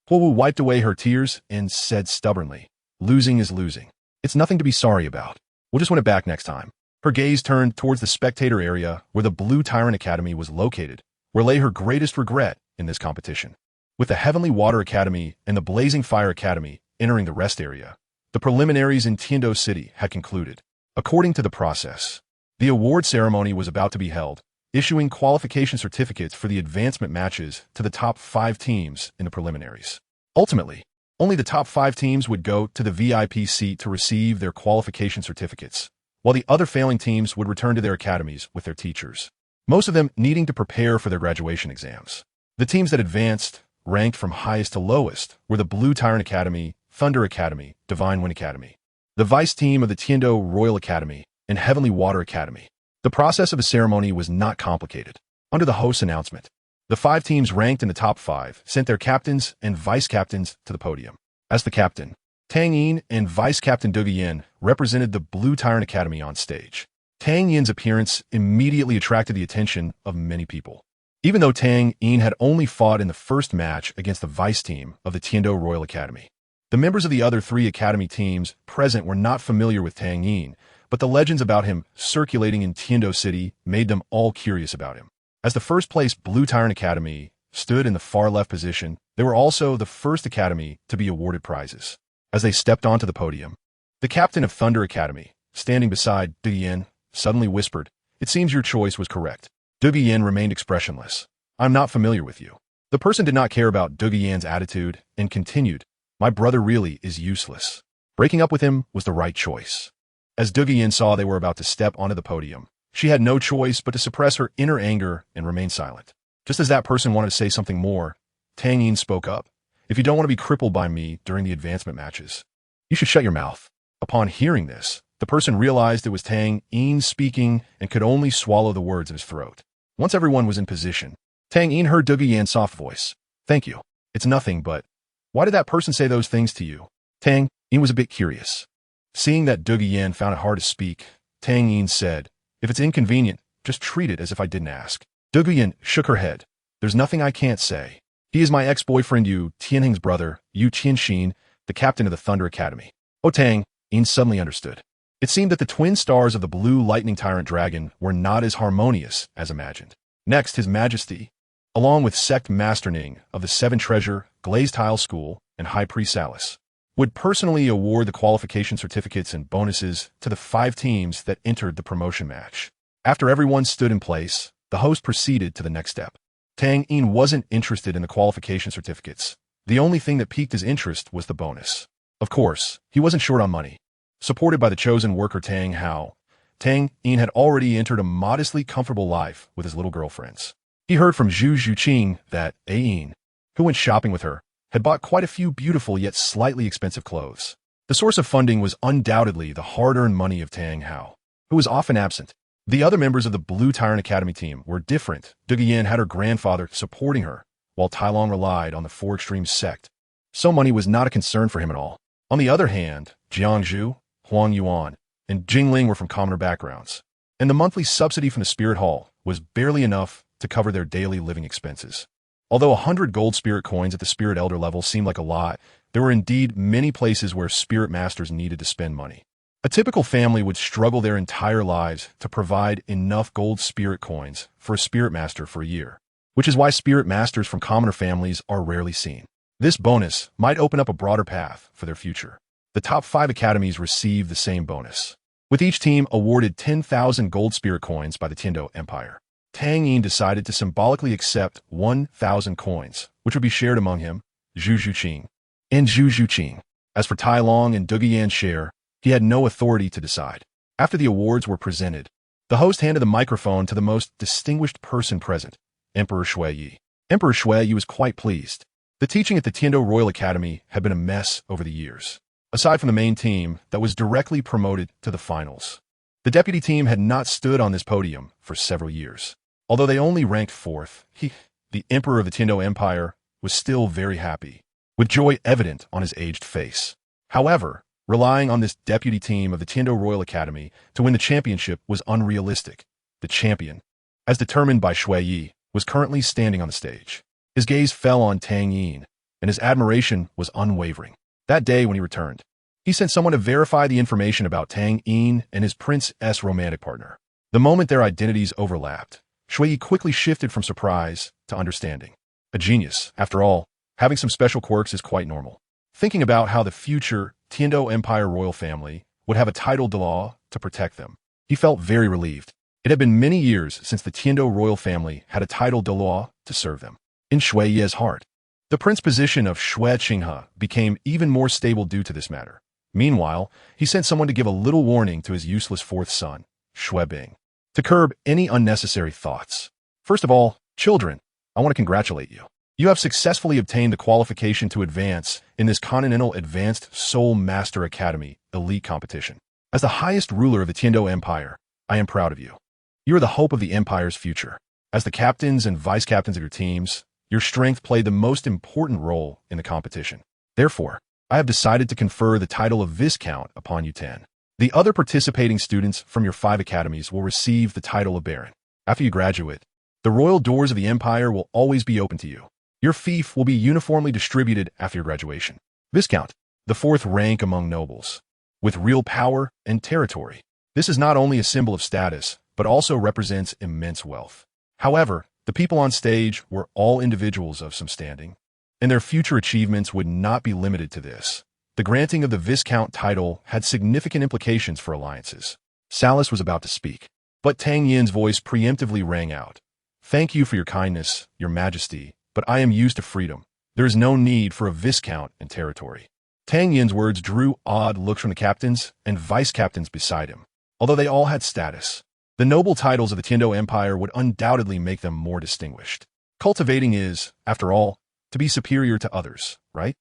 Huowu wiped away her tears and said stubbornly, "Losing is losing. It's nothing to be sorry about. We'll just win it back next time." Her gaze turned towards the spectator area where the Blue Tyrant Academy was located, where lay her greatest regret in this competition. With the Heavenly Water Academy and the Blazing Fire Academy entering the rest area, the preliminaries in Tiando City had concluded. According to the process, the award ceremony was about to be held, issuing qualification certificates for the advancement matches to the top 5 teams in the preliminaries. Ultimately, only the top 5 teams would go to the VIP seat to receive their qualification certificates, while the other failing teams would return to their academies with their teachers, most of them needing to prepare for their graduation exams. The teams that advanced, ranked from highest to lowest, were the Blue Tyrant Academy, Thunder Academy, Divine Wind Academy, the vice team of the Tiando Royal Academy, and Heavenly Water Academy. The process of the ceremony was not complicated. Under the host's announcement, the 5 teams ranked in the top 5 sent their captains and vice-captains to the podium. As the captain, Tang Yin and vice-captain Douluo Yin represented the Blue Tyrant Academy on stage. Tang Yin's appearance immediately attracted the attention of many people. Even though Tang Yin had only fought in the first match against the vice team of the Tiando Royal Academy, the members of the other 3 academy teams present were not familiar with Tang Yin, but the legends about him circulating in Tiando City made them all curious about him. As the first-place Blue Tyrant Academy stood in the far-left position, they were also the first academy to be awarded prizes. As they stepped onto the podium, the captain of Thunder Academy, standing beside Douluo Yin, suddenly whispered, "It seems your choice was correct." Douluo Yin remained expressionless. "I'm not familiar with you." The person did not care about Douluo Yin's attitude and continued, "My brother really is useless. Breaking up with him was the right choice." As Douluo Yin saw they were about to step onto the podium, she had no choice but to suppress her inner anger and remain silent. Just as that person wanted to say something more, Tang Yin spoke up. "If you don't want to be crippled by me during the advancement matches, you should shut your mouth." Upon hearing this, the person realized it was Tang Yin speaking and could only swallow the words in his throat. Once everyone was in position, Tang Yin heard Douluo Yin's soft voice. "Thank you. It's nothing, but why did that person say those things to you?" Tang Yin was a bit curious. Seeing that Douluo Yin found it hard to speak, Tang Yin said, "If it's inconvenient, just treat it as if I didn't ask." Douluo Yin shook her head. "There's nothing I can't say. He is my ex-boyfriend Yu Tianhing's brother, Yu Tianxin, the captain of the Thunder Academy." Oh, Tang Yin suddenly understood. It seemed that the twin stars of the Blue Lightning Tyrant Dragon were not as harmonious as imagined. Next, His Majesty, along with Sect Master Ning of the 7 Treasure, Glazed Tile School, and High Priest Alice, would personally award the qualification certificates and bonuses to the 5 teams that entered the promotion match. After everyone stood in place, the host proceeded to the next step. Tang Yin wasn't interested in the qualification certificates. The only thing that piqued his interest was the bonus. Of course, he wasn't short on money. Supported by the chosen worker Tang Hao, Tang Yin had already entered a modestly comfortable life with his little girlfriends. He heard from Zhu Zhuqing that Yin, who went shopping with her, had bought quite a few beautiful yet slightly expensive clothes. The source of funding was undoubtedly the hard-earned money of Tang Hao, who was often absent. The other members of the Blue Tyrant Academy team were different. Douluo Yin had her grandfather supporting her, while Tai Long relied on the 4 Extremes sect. So money was not a concern for him at all. On the other hand, Jiangzhu, Huang Yuan, and Jingling were from commoner backgrounds, and the monthly subsidy from the Spirit Hall was barely enough to cover their daily living expenses. Although 100 gold spirit coins at the Spirit Elder level seemed like a lot, there were indeed many places where Spirit Masters needed to spend money. A typical family would struggle their entire lives to provide enough gold spirit coins for a Spirit Master for a year, which is why Spirit Masters from commoner families are rarely seen. This bonus might open up a broader path for their future. The top 5 academies received the same bonus, with each team awarded 10,000 gold spirit coins by the Tiando Empire. Tang Yin decided to symbolically accept 1,000 coins, which would be shared among him, Zhu Zhuqing, and Zhu Zhuqing. As for Tai Long and Douluo Yin's share, he had no authority to decide. After the awards were presented, the host handed the microphone to the most distinguished person present, Emperor Shui. Emperor Shui was quite pleased. The teaching at the Tiando Royal Academy had been a mess over the years. Aside from the main team that was directly promoted to the finals, the deputy team had not stood on this podium for several years. Although they only ranked 4th, the Emperor of the Tiando Empire, was still very happy, with joy evident on his aged face. However, Relying on this deputy team of the Tiando Royal Academy to win the championship was unrealistic. The champion, as determined by Shui Yi, was currently standing on the stage. His gaze fell on Tang Yin, and his admiration was unwavering. That day when he returned, he sent someone to verify the information about Tang Yin and his Prince S romantic partner. The moment their identities overlapped, Shui Yi quickly shifted from surprise to understanding. A genius, after all, having some special quirks is quite normal. Thinking about how the future Tiando Empire royal family would have a title Dalu to protect them, he felt very relieved. It had been many years since the Tiando royal family had a title Dalu to serve them. In Shui Yi's heart, the prince position of Shui Qinghe became even more stable due to this matter. Meanwhile, he sent someone to give a little warning to his useless fourth son, Shui Bing, to curb any unnecessary thoughts. First of all, children, I want to congratulate you. You have successfully obtained the qualification to advance in this Continental Advanced Soul Master Academy elite competition. As the highest ruler of the Tiando Empire, I am proud of you. You are the hope of the Empire's future. As the captains and vice-captains of your teams, your strength played the most important role in the competition. Therefore, I have decided to confer the title of Viscount upon you 10. The other participating students from your 5 academies will receive the title of Baron. After you graduate, the royal doors of the Empire will always be open to you. Your fief will be uniformly distributed after your graduation. Viscount, the 4th rank among nobles, with real power and territory. This is not only a symbol of status, but also represents immense wealth. However, the people on stage were all individuals of some standing, and their future achievements would not be limited to this. The granting of the Viscount title had significant implications for alliances. Salas was about to speak, but Tang Yin's voice preemptively rang out. Thank you for your kindness, your majesty, but I am used to freedom. There is no need for a Viscount in territory. Tang Yin's words drew odd looks from the captains and vice-captains beside him. Although they all had status, the noble titles of the Tiando Empire would undoubtedly make them more distinguished. Cultivating is, after all, to be superior to others, right?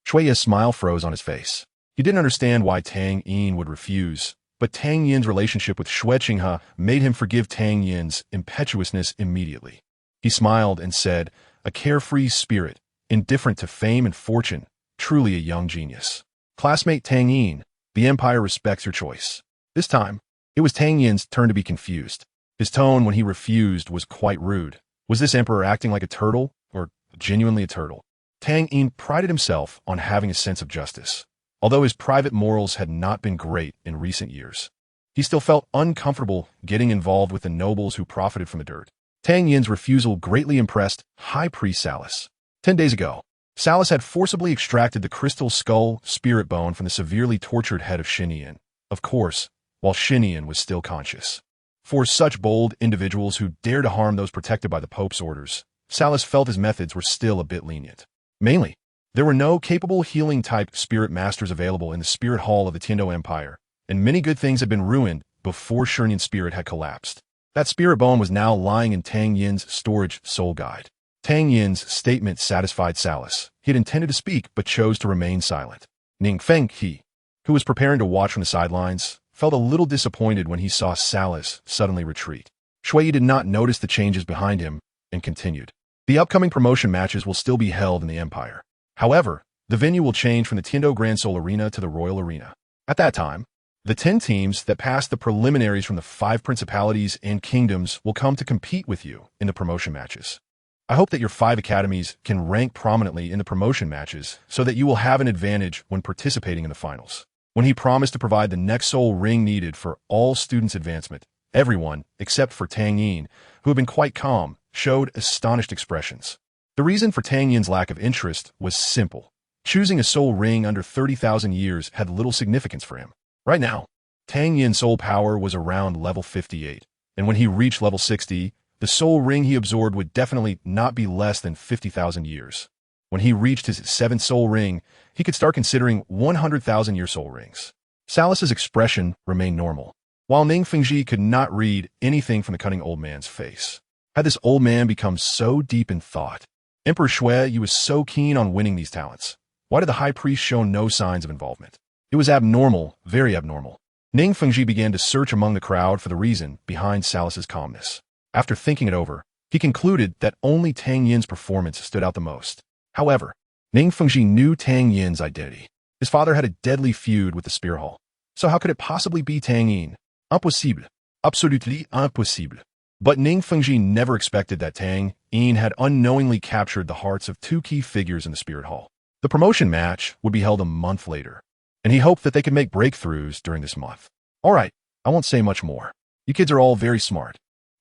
Shui Yi's smile froze on his face. He didn't understand why Tang Yin would refuse, but Tang Yin's relationship with Shui Qinghe made him forgive Tang Yin's impetuousness immediately. He smiled and said, a carefree spirit, indifferent to fame and fortune, truly a young genius. Classmate Tang Yin, the Empire respects your choice. This time, it was Tang Yin's turn to be confused. His tone when he refused was quite rude. Was this emperor acting like a turtle, or genuinely a turtle? Tang Yin prided himself on having a sense of justice. Although his private morals had not been great in recent years, he still felt uncomfortable getting involved with the nobles who profited from the dirt. Tang Yin's refusal greatly impressed High Priest Salas. 10 days ago, Salas had forcibly extracted the crystal skull spirit bone from the severely tortured head of Xinyan. Of course, while Xinyan was still conscious. For such bold individuals who dare to harm those protected by the Pope's orders, Salas felt his methods were still a bit lenient. Mainly, there were no capable healing-type spirit masters available in the spirit hall of the Tiando Empire, and many good things had been ruined before Xinyan's spirit had collapsed. That spirit bone was now lying in Tang Yin's storage soul guide. Tang Yin's statement satisfied Salas. He had intended to speak, but chose to remain silent. Ning Fenghe, who was preparing to watch from the sidelines, felt a little disappointed when he saw Salas suddenly retreat. Shui Yi did not notice the changes behind him and continued. The upcoming promotion matches will still be held in the Empire. However, the venue will change from the Tiando Grand Soul Arena to the Royal Arena. At that time, the 10 teams that passed the preliminaries from the 5 principalities and kingdoms will come to compete with you in the promotion matches. I hope that your 5 academies can rank prominently in the promotion matches so that you will have an advantage when participating in the finals. When he promised to provide the next soul ring needed for all students' advancement, everyone, except for Tang Yin, who had been quite calm, showed astonished expressions. The reason for Tang Yin's lack of interest was simple. Choosing a soul ring under 30,000 years had little significance for him. Right now, Tang Yin's soul power was around level 58, and when he reached level 60, the soul ring he absorbed would definitely not be less than 50,000 years. When he reached his 7th soul ring, he could start considering 100,000-year soul rings. Salas's expression remained normal, while Ning Fenghe could not read anything from the cunning old man's face. Had this old man become so deep in thought? Emperor Shui Yi was so keen on winning these talents. Why did the high priest show no signs of involvement? It was abnormal, very abnormal. Ning Fenghe began to search among the crowd for the reason behind Salas's calmness. After thinking it over, he concluded that only Tang Yin's performance stood out the most. However, Ning Fenghe knew Tang Yin's identity. His father had a deadly feud with the Spear Hall. So how could it possibly be Tang Yin? Impossible. Absolutely impossible. But Ning Fengji never expected that Tang Yin had unknowingly captured the hearts of two key figures in the Spirit Hall. The promotion match would be held a month later, and he hoped that they could make breakthroughs during this month. All right, I won't say much more. You kids are all very smart,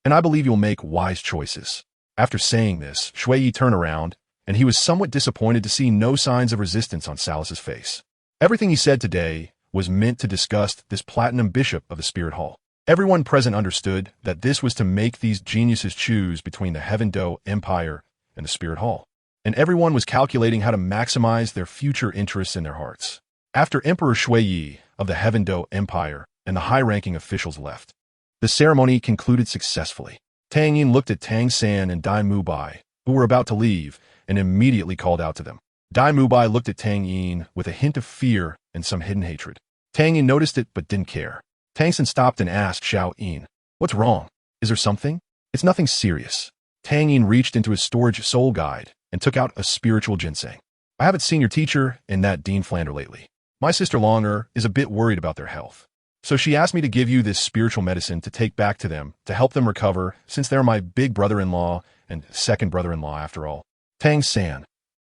and I believe you'll make wise choices. After saying this, Shui Yi turned around, and he was somewhat disappointed to see no signs of resistance on Salus's face. Everything he said today was meant to disgust this platinum bishop of the Spirit Hall. Everyone present understood that this was to make these geniuses choose between the Heaven Do Empire and the Spirit Hall, and everyone was calculating how to maximize their future interests in their hearts. After Emperor Shui Yi of the Heaven Do Empire and the high-ranking officials left, the ceremony concluded successfully. Tang Yin looked at Tang San and Dai Mubai, who were about to leave, and immediately called out to them. Dai Mubai looked at Tang Yin with a hint of fear and some hidden hatred. Tang Yin noticed it but didn't care. Tang San stopped and asked Xiao Yin, "What's wrong? Is there something?" "It's nothing serious." Tang Yin reached into his storage soul guide and took out a spiritual ginseng. "I haven't seen your teacher and that Dean Flander lately. My sister Longer is a bit worried about their health. So she asked me to give you this spiritual medicine to take back to them to help them recover, since they're my big brother-in-law and second brother-in-law after all." Tang San.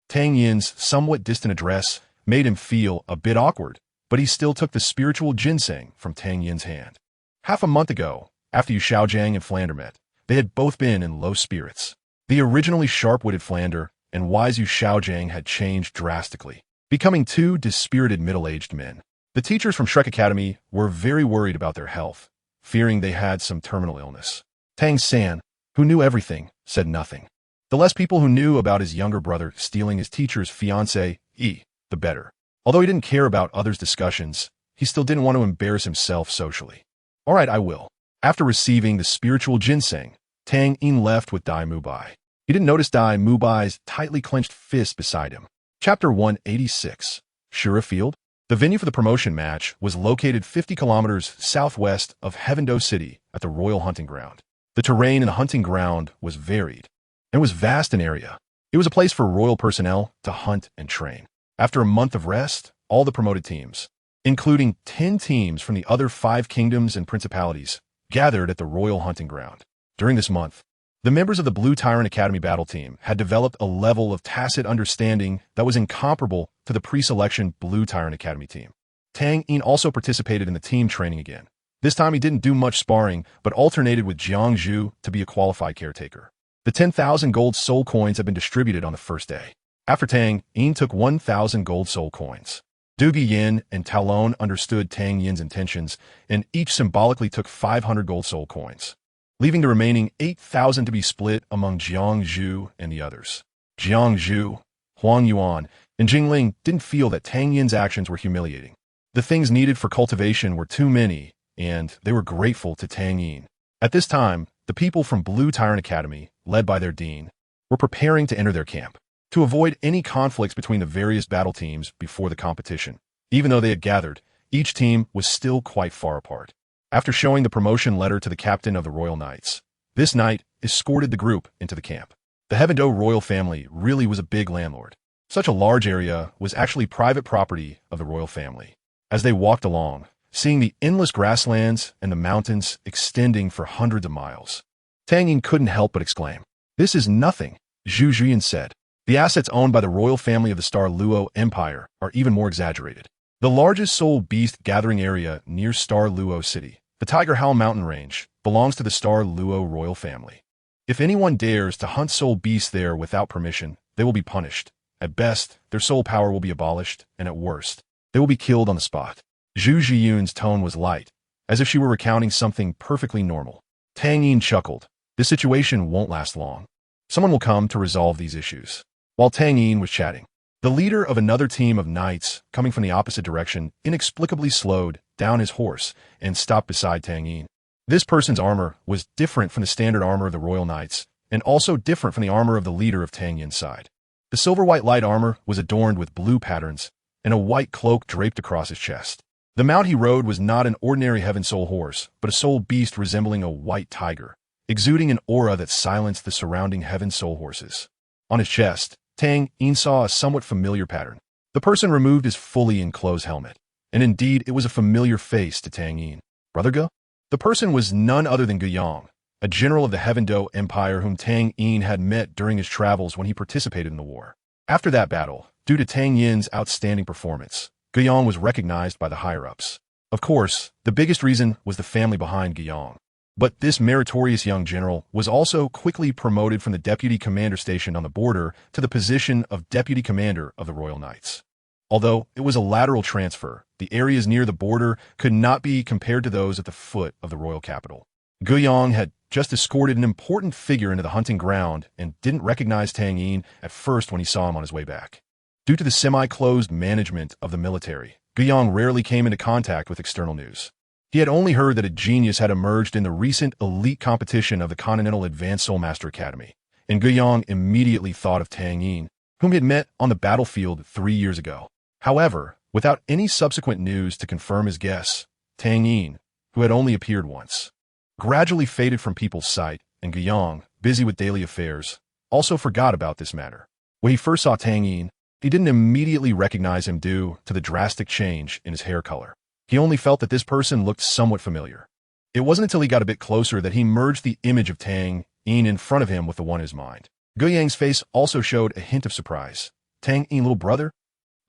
Tang Yin's somewhat distant address made him feel a bit awkward, but he still took the spiritual ginseng from Tang Yin's hand. Half a month ago, after Yu Xiaojiang and Flander met, they had both been in low spirits. The originally sharp-witted Flander and wise Yu Xiaojiang had changed drastically, becoming two dispirited middle-aged men. The teachers from Shrek Academy were very worried about their health, fearing they had some terminal illness. Tang San, who knew everything, said nothing. The less people who knew about his younger brother stealing his teacher's fiancée, the better. Although he didn't care about others' discussions, he still didn't want to embarrass himself socially. "All right, I will." After receiving the spiritual ginseng, Tang Yin left with Dai Mubai. He didn't notice Dai Mubai's tightly clenched fist beside him. Chapter 186. Shura Field. The venue for the promotion match was located 50 kilometers southwest of Heaven-Do City at the Royal Hunting Ground. The terrain in the hunting ground was varied, and was vast in area. It was a place for royal personnel to hunt and train. After a month of rest, all the promoted teams, including 10 teams from the other 5 kingdoms and principalities, gathered at the Royal Hunting Ground. During this month, the members of the Blue Tyrant Academy battle team had developed a level of tacit understanding that was incomparable to the pre-selection Blue Tyrant Academy team. Tang Yin also participated in the team training again. This time he didn't do much sparring, but alternated with Jiang Zhu to be a qualified caretaker. The 10,000 gold soul coins had been distributed on the first day. After Tang Yin took 1,000 gold soul coins. Dugi Yin and Talon understood Tang Yin's intentions, and each symbolically took 500 gold soul coins, leaving the remaining 8,000 to be split among Jiang Zhu and the others. Jiang Zhu, Huang Yuan, and Jingling didn't feel that Tang Yin's actions were humiliating. The things needed for cultivation were too many, and they were grateful to Tang Yin. At this time, the people from Blue Tyrant Academy, led by their dean, were preparing to enter their camp. To avoid any conflicts between the various battle teams before the competition, even though they had gathered, each team was still quite far apart. After showing the promotion letter to the captain of the Royal Knights, this knight escorted the group into the camp. The Heaven-Do royal family really was a big landlord. Such a large area was actually private property of the royal family. As they walked along, seeing the endless grasslands and the mountains extending for hundreds of miles, Tang Yin couldn't help but exclaim, "This is nothing," Zhu Jian said. The assets owned by the royal family of the Star Luo Empire are even more exaggerated. The largest soul beast gathering area near Star Luo City, the Tiger Howl mountain range, belongs to the Star Luo royal family. If anyone dares to hunt soul beasts there without permission, they will be punished. At best, their soul power will be abolished, and at worst, they will be killed on the spot. Zhu Jiyun's tone was light, as if she were recounting something perfectly normal. Tang Yin chuckled. This situation won't last long. Someone will come to resolve these issues. While Tang Yin was chatting, the leader of another team of knights coming from the opposite direction inexplicably slowed down his horse and stopped beside Tang Yin. This person's armor was different from the standard armor of the Royal Knights, and also different from the armor of the leader of Tang Yin's side. The silver-white light armor was adorned with blue patterns, and a white cloak draped across his chest. The mount he rode was not an ordinary Heaven Soul horse, but a soul beast resembling a white tiger, exuding an aura that silenced the surrounding Heaven Soul horses. On his chest, Tang Yin saw a somewhat familiar pattern. The person removed his fully enclosed helmet, and indeed it was a familiar face to Tang Yin. Brother Ge? The person was none other than Guiyang, a general of the Heaven-Do Empire whom Tang Yin had met during his travels when he participated in the war. After that battle, due to Tang Yin's outstanding performance, Guiyang was recognized by the higher-ups. Of course, the biggest reason was the family behind Guiyang. But this meritorious young general was also quickly promoted from the deputy commander station on the border to the position of deputy commander of the Royal Knights. Although it was a lateral transfer, the areas near the border could not be compared to those at the foot of the royal capital. Guiyang had just escorted an important figure into the hunting ground and didn't recognize Tang Yin at first when he saw him on his way back. Due to the semi-closed management of the military, Guiyang rarely came into contact with external news. He had only heard that a genius had emerged in the recent elite competition of the Continental Advanced Soul Master Academy, and Guiyang immediately thought of Tang Yin, whom he had met on the battlefield 3 years ago. However, without any subsequent news to confirm his guess, Tang Yin, who had only appeared once, gradually faded from people's sight, and Guiyang, busy with daily affairs, also forgot about this matter. When he first saw Tang Yin, he didn't immediately recognize him due to the drastic change in his hair color. He only felt that this person looked somewhat familiar. It wasn't until he got a bit closer that he merged the image of Tang Yin in front of him with the one in his mind. Guiyang's face also showed a hint of surprise. Tang Yin, little brother?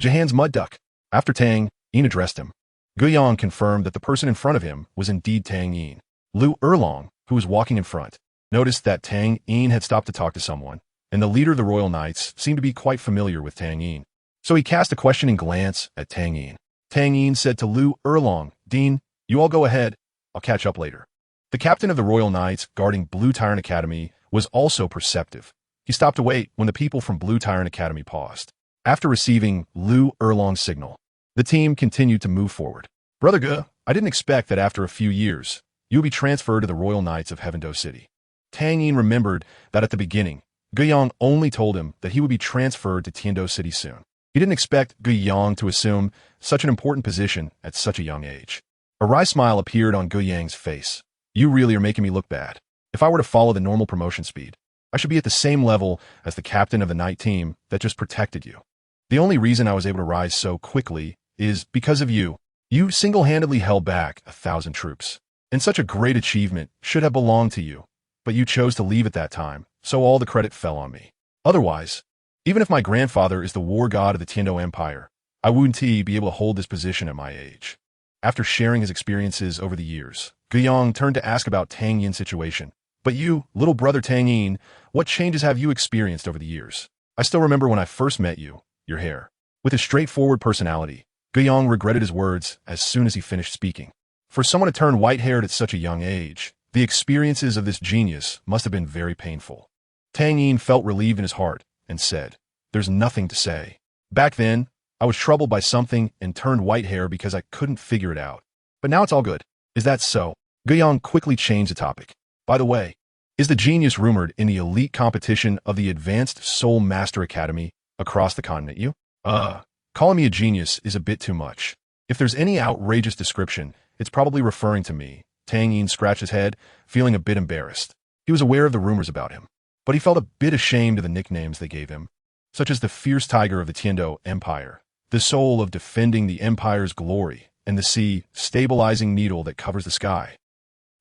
Jahan's mud duck. After Tang Yin addressed him, Guiyang confirmed that the person in front of him was indeed Tang Yin. Lu Erlong, who was walking in front, noticed that Tang Yin had stopped to talk to someone, and the leader of the Royal Knights seemed to be quite familiar with Tang Yin. So he cast a questioning glance at Tang Yin. Tang Yin said to Lu Erlong, "Dean, you all go ahead. I'll catch up later." The captain of the Royal Knights guarding Blue Tyrant Academy was also perceptive. He stopped to wait when the people from Blue Tyrant Academy paused. After receiving Lu Erlong's signal, the team continued to move forward. Brother Ge, I didn't expect that after a few years, you would be transferred to the Royal Knights of Heaven-Do City. Tang Yin remembered that at the beginning, Guiyang only told him that he would be transferred to Tiando City soon. He didn't expect Guiyang to assume such an important position at such a young age. A wry smile appeared on Guiyang's face. You really are making me look bad. If I were to follow the normal promotion speed, I should be at the same level as the captain of the night team that just protected you. The only reason I was able to rise so quickly is because of you. You single-handedly held back 1,000 troops. And such a great achievement should have belonged to you, but you chose to leave at that time, so all the credit fell on me. Otherwise, even if my grandfather is the war god of the Tiando Empire, I wouldn't be able to hold this position at my age. After sharing his experiences over the years, Guiyang turned to ask about Tang Yin's situation. But you, little brother Tang Yin, what changes have you experienced over the years? I still remember when I first met you, your hair. With his straightforward personality, Guiyang regretted his words as soon as he finished speaking. For someone to turn white-haired at such a young age, the experiences of this genius must have been very painful. Tang Yin felt relieved in his heart and said, "There's nothing to say. Back then, I was troubled by something and turned white hair because I couldn't figure it out. But now it's all good." Is that so? Guiyang quickly changed the topic. By the way, is the genius rumored in the elite competition of the Advanced Soul Master Academy across the continent? You? Calling me a genius is a bit too much. If there's any outrageous description, it's probably referring to me. Tang Yin scratched his head, feeling a bit embarrassed. He was aware of the rumors about him, but he felt a bit ashamed of the nicknames they gave him, such as the fierce tiger of the Tiando Empire, the soul of defending the Empire's glory, and the sea stabilizing needle that covers the sky.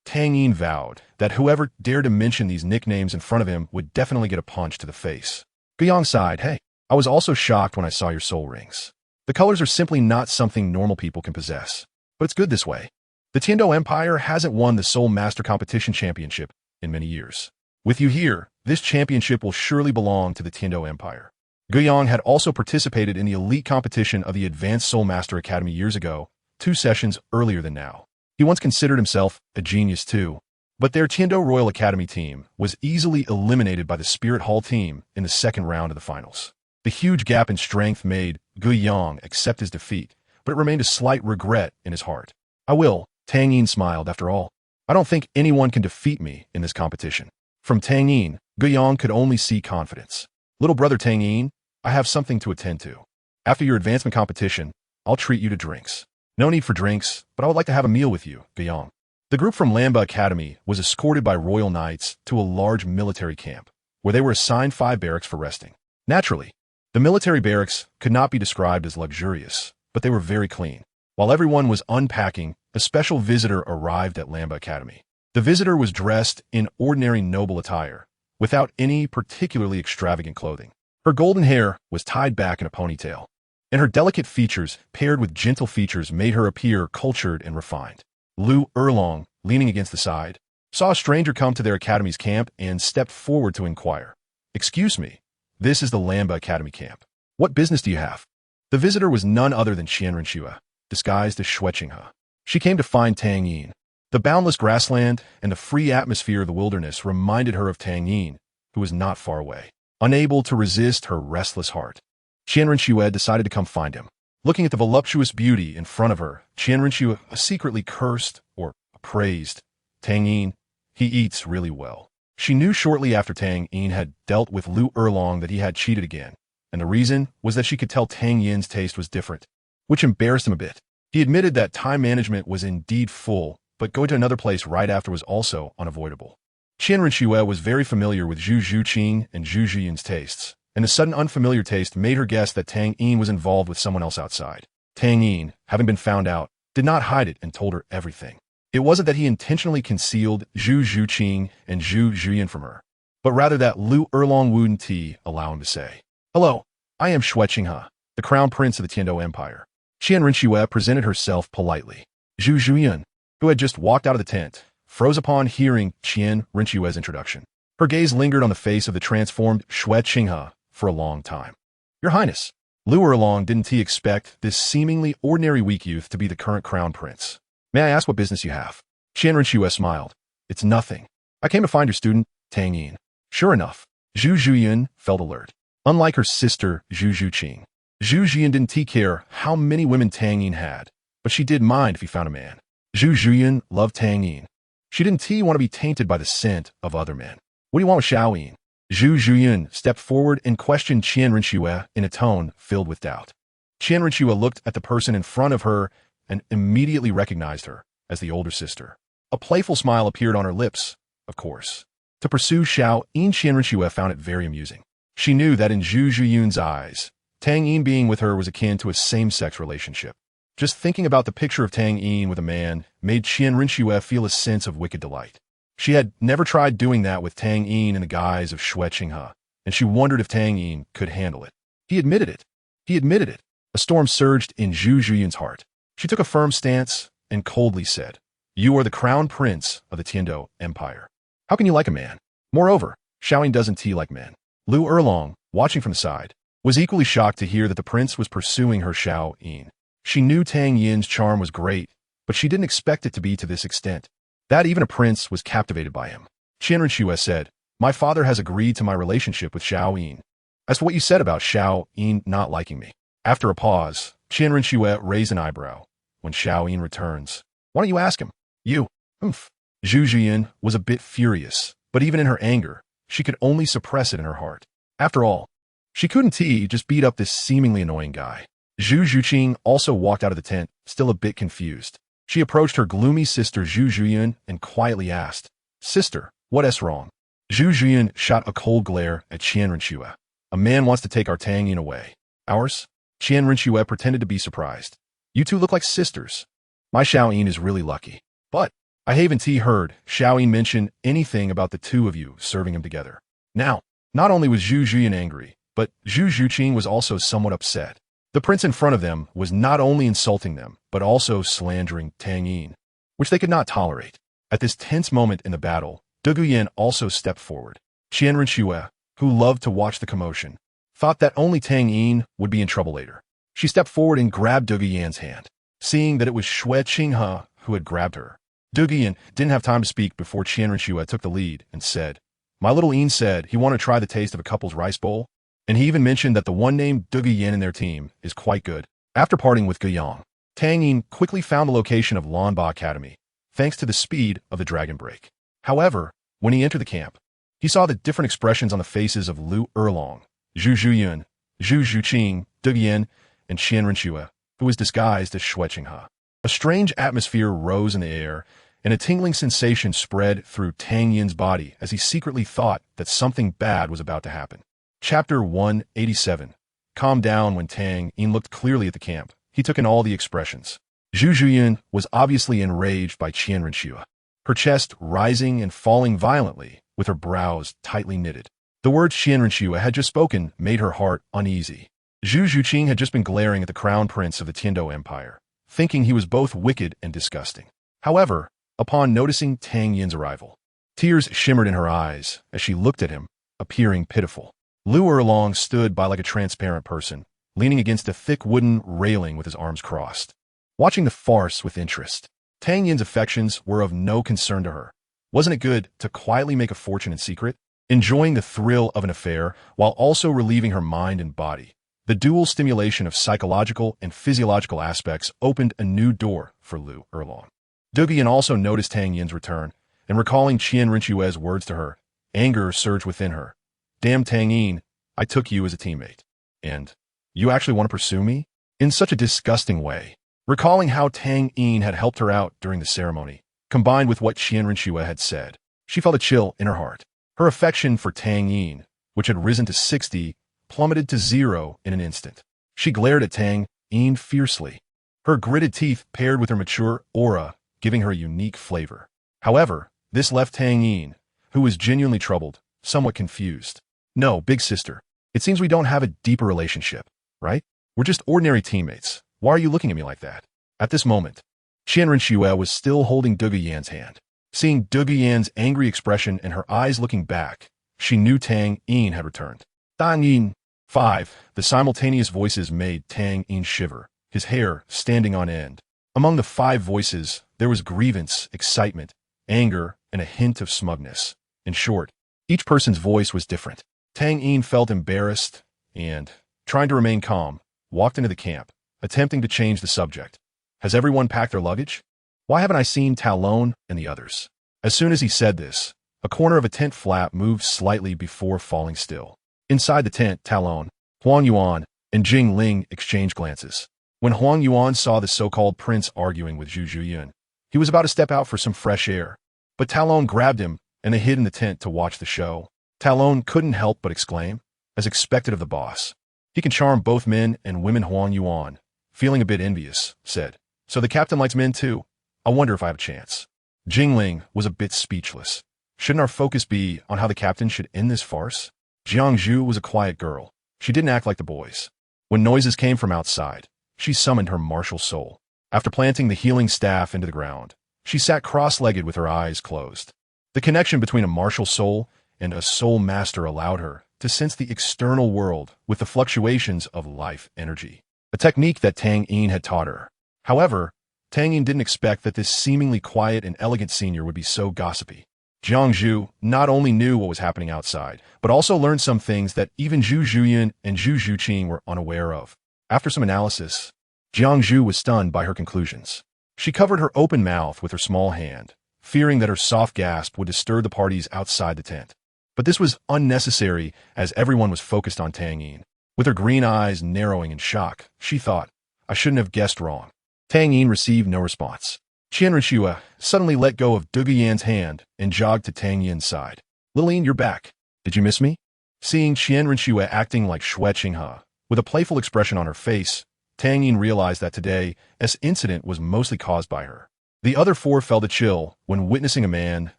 Tang Yin vowed that whoever dared to mention these nicknames in front of him would definitely get a punch to the face. Guiyang sighed, "Hey, I was also shocked when I saw your soul rings. The colors are simply not something normal people can possess, but it's good this way. The Tiando Empire hasn't won the Soul Master Competition Championship in many years. With you here, this championship will surely belong to the Tiando Empire." Guiyang had also participated in the elite competition of the Advanced Soul Master Academy years ago, 2 sessions earlier than now. He once considered himself a genius too, but their Tiando Royal Academy team was easily eliminated by the Spirit Hall team in the second round of the finals. The huge gap in strength made Guiyang accept his defeat, but it remained a slight regret in his heart. "I will," Tang Yin smiled. "After all, I don't think anyone can defeat me in this competition." From Tang Yin, Guiyang could only see confidence. "Little brother Tang Yin, I have something to attend to. After your advancement competition, I'll treat you to drinks." "No need for drinks, but I would like to have a meal with you, Guiyang." The group from Lamba Academy was escorted by Royal Knights to a large military camp, where they were assigned 5 barracks for resting. Naturally, The military barracks could not be described as luxurious, but they were very clean. While everyone was unpacking, a special visitor arrived at Lamba Academy. The visitor was dressed in ordinary noble attire, without any particularly extravagant clothing. Her golden hair was tied back in a ponytail, and her delicate features, paired with gentle features, made her appear cultured and refined. Lu Erlong, leaning against the side, saw a stranger come to their academy's camp and stepped forward to inquire. "Excuse me, this is the Lamba Academy camp. What business do you have?" The visitor was none other than Qianrenxue, disguised as Shueqinghe. She came to find Tang Yin. The boundless grassland and the free atmosphere of the wilderness reminded her of Tang Yin, who was not far away. Unable to resist her restless heart, Qianrenxue decided to come find him. Looking at the voluptuous beauty in front of her, Qianrenxue secretly cursed or praised Tang Yin. "He eats really well." She knew shortly after Tang Yin had dealt with Lu Erlong that he had cheated again, and the reason was that she could tell Tang Yin's taste was different, which embarrassed him a bit. He admitted that time management was indeed full, but going to another place right after was also unavoidable. Qianrenxue was very familiar with Zhu Zhuqing and Zhu Zhiyin's tastes, and the sudden unfamiliar taste made her guess that Tang Yin was involved with someone else outside. Tang Yin, having been found out, did not hide it and told her everything. It wasn't that he intentionally concealed Zhu Zhuqing and Zhu Zhiyin from her, but rather that Lu Erlong wouldn't allow him to say, "Hello, I am Shueqinghe, the crown prince of the Tiando Empire." Qianrenxue presented herself politely. Zhu Zhiyin, who had just walked out of the tent, froze upon hearing Qianrenxue's introduction. Her gaze lingered on the face of the transformed Shueqinghe for a long time. "Your Highness." Lu Erlong didn't expect this seemingly ordinary weak youth to be the current crown prince. "May I ask what business you have?" Qianrenxue smiled. "It's nothing. I came to find your student, Tang Yin." Sure enough, Zhu Zhiyin felt alert. Unlike her sister, Zhu Zhuqing, Zhu Zhiyin didn't care how many women Tang Yin had, but she did mind if he found a man. Zhu Zhiyin loved Tang Yin. She didn't want to be tainted by the scent of other men. "What do you want with Xiao Yin?" Zhu Zhiyin stepped forward and questioned Qianrenxue in a tone filled with doubt. Qianrenxue looked at the person in front of her and immediately recognized her as the older sister. A playful smile appeared on her lips, of course. To pursue Xiao Yin, Qianrenxue found it very amusing. She knew that in Zhu Zhiyun's eyes, Tang Yin being with her was akin to a same-sex relationship. Just thinking about the picture of Tang Yin with a man made Qianrenxue feel a sense of wicked delight. She had never tried doing that with Tang Yin in the guise of Shueqinghe, and she wondered if Tang Yin could handle it. He admitted it. He admitted it. A storm surged in Zhu Zhiyun's heart. She took a firm stance and coldly said, "You are the crown prince of the Tiando Empire. How can you like a man? Moreover, Xiaoyin doesn't like men." Lu Erlong, watching from the side, was equally shocked to hear that the prince was pursuing her Xiaoyin. She knew Tang Yin's charm was great, but she didn't expect it to be to this extent. That even a prince was captivated by him. Qianrenxue said, "My father has agreed to my relationship with Xiaoyin. As for what you said about Xiaoyin not liking me." After a pause, Qianrenxue raised an eyebrow. "When Xiaoyin returns, why don't you ask him?" "You." "Oomph." Zhu Zhiyin was a bit furious, but even in her anger, she could only suppress it in her heart. After all, she couldn't just beat up this seemingly annoying guy. Zhu Zhuqing also walked out of the tent, still a bit confused. She approached her gloomy sister Zhu Zhiyin and quietly asked, "Sister, what's wrong?" Zhu Zhiyin shot a cold glare at Qianrenxue. "A man wants to take our Tang Yin away." "Ours?" Qianrenxue pretended to be surprised. "You two look like sisters. My Xiaoyin is really lucky. But I haven't heard Xiaoyin mention anything about the two of you serving him together." Now, not only was Zhu Zhiyin angry, but Zhu Zhuqing was also somewhat upset. The prince in front of them was not only insulting them, but also slandering Tang Yin, which they could not tolerate. At this tense moment in the battle, De Guyan also stepped forward. Qianrenxue, who loved to watch the commotion, thought that only Tang Yin would be in trouble later. She stepped forward and grabbed De Guyan's hand. Seeing that it was Shueqinghe who had grabbed her, De Guyan didn't have time to speak before Qianrenxue took the lead and said, "My little Yin said he wanted to try the taste of a couple's rice bowl, and he even mentioned that the one named De Guyan in their team is quite good." After parting with Guiyang, Tang Yin quickly found the location of Lanba Academy, thanks to the speed of the dragon break. However, when he entered the camp, he saw the different expressions on the faces of Lu Erlong, Zhu Zhiyun, Zhu Zhuqing, De Guyan, and Qianrenxue, who was disguised as Shueqinghe. A strange atmosphere rose in the air, and a tingling sensation spread through Tang Yin's body as he secretly thought that something bad was about to happen. Chapter 187. calmed down when Tang Yin looked clearly at the camp. He took in all the expressions. Zhu Zhuyan was obviously enraged by Qian Renshua, her chest rising and falling violently, with her brows tightly knitted. The words Qian Renshua had just spoken made her heart uneasy. Zhu Zhuqing had just been glaring at the crown prince of the Tiando Empire, thinking he was both wicked and disgusting. However, upon noticing Tang Yin's arrival, tears shimmered in her eyes as she looked at him, appearing pitiful. Lu Erlong stood by like a transparent person, leaning against a thick wooden railing with his arms crossed, watching the farce with interest. Tang Yin's affections were of no concern to her. Wasn't it good to quietly make a fortune in secret, enjoying the thrill of an affair while also relieving her mind and body? The dual stimulation of psychological and physiological aspects opened a new door for Lu Erlong. Dugian also noticed Tang Yin's return, and recalling Qian Rinchue's words to her, anger surged within her. Damn Tang Yin, I took you as a teammate. And you actually want to pursue me? In such a disgusting way. Recalling how Tang Yin had helped her out during the ceremony, combined with what Qian Rinchua had said, she felt a chill in her heart. Her affection for Tang Yin, which had risen to 60, plummeted to 0 in an instant. She glared at Tang Yin fiercely, her gritted teeth paired with her mature aura, giving her a unique flavor. However, this left Tang Yin, who was genuinely troubled, somewhat confused. No, big sister, it seems we don't have a deeper relationship, right? We're just ordinary teammates. Why are you looking at me like that? At this moment, Qian Renshua was still holding Dugu Yan's hand. Seeing Dugu Yan's angry expression and her eyes looking back, she knew Tang Yin had returned. Tang Yin. 5. The simultaneous voices made Tang Yin shiver, his hair standing on end. Among the 5 voices, there was grievance, excitement, anger, and a hint of smugness. In short, each person's voice was different. Tang Yin felt embarrassed and, trying to remain calm, walked into the camp, attempting to change the subject. Has everyone packed their luggage? Why haven't I seen Talon and the others? As soon as he said this, a corner of a tent flap moved slightly before falling still. Inside the tent, Talon, Huang Yuan, and Jing Ling exchanged glances. When Huang Yuan saw the so-called prince arguing with Zhu Zhuyan, he was about to step out for some fresh air. But Talon grabbed him, and they hid in the tent to watch the show. Talon couldn't help but exclaim, as expected of the boss. He can charm both men and women. Huang Yuan, feeling a bit envious, said, so the captain likes men too. I wonder if I have a chance. Jingling was a bit speechless. Shouldn't our focus be on how the captain should end this farce? Jiang Zhu was a quiet girl. She didn't act like the boys. When noises came from outside, she summoned her martial soul. After planting the healing staff into the ground, she sat cross-legged with her eyes closed. The connection between a martial soul and a soul master allowed her to sense the external world with the fluctuations of life energy, a technique that Tang Yin had taught her. However, Tang Yin didn't expect that this seemingly quiet and elegant senior would be so gossipy. Jiang Zhu not only knew what was happening outside, but also learned some things that even Zhu Zhuyan and Zhu Zhuqing were unaware of. After some analysis, Jiang Zhu was stunned by her conclusions. She covered her open mouth with her small hand, fearing that her soft gasp would disturb the parties outside the tent. But this was unnecessary as everyone was focused on Tang Yin. With her green eyes narrowing in shock, she thought, I shouldn't have guessed wrong. Tang Yin received no response. Qian Renshua suddenly let go of Dugu Yan's hand and jogged to Tang Yin's side. Lillian, you're back. Did you miss me? Seeing Qian Renshua acting like Xue Qinghe, with a playful expression on her face, Tang Yin realized that today's incident was mostly caused by her. The other 4 felt a chill when witnessing a man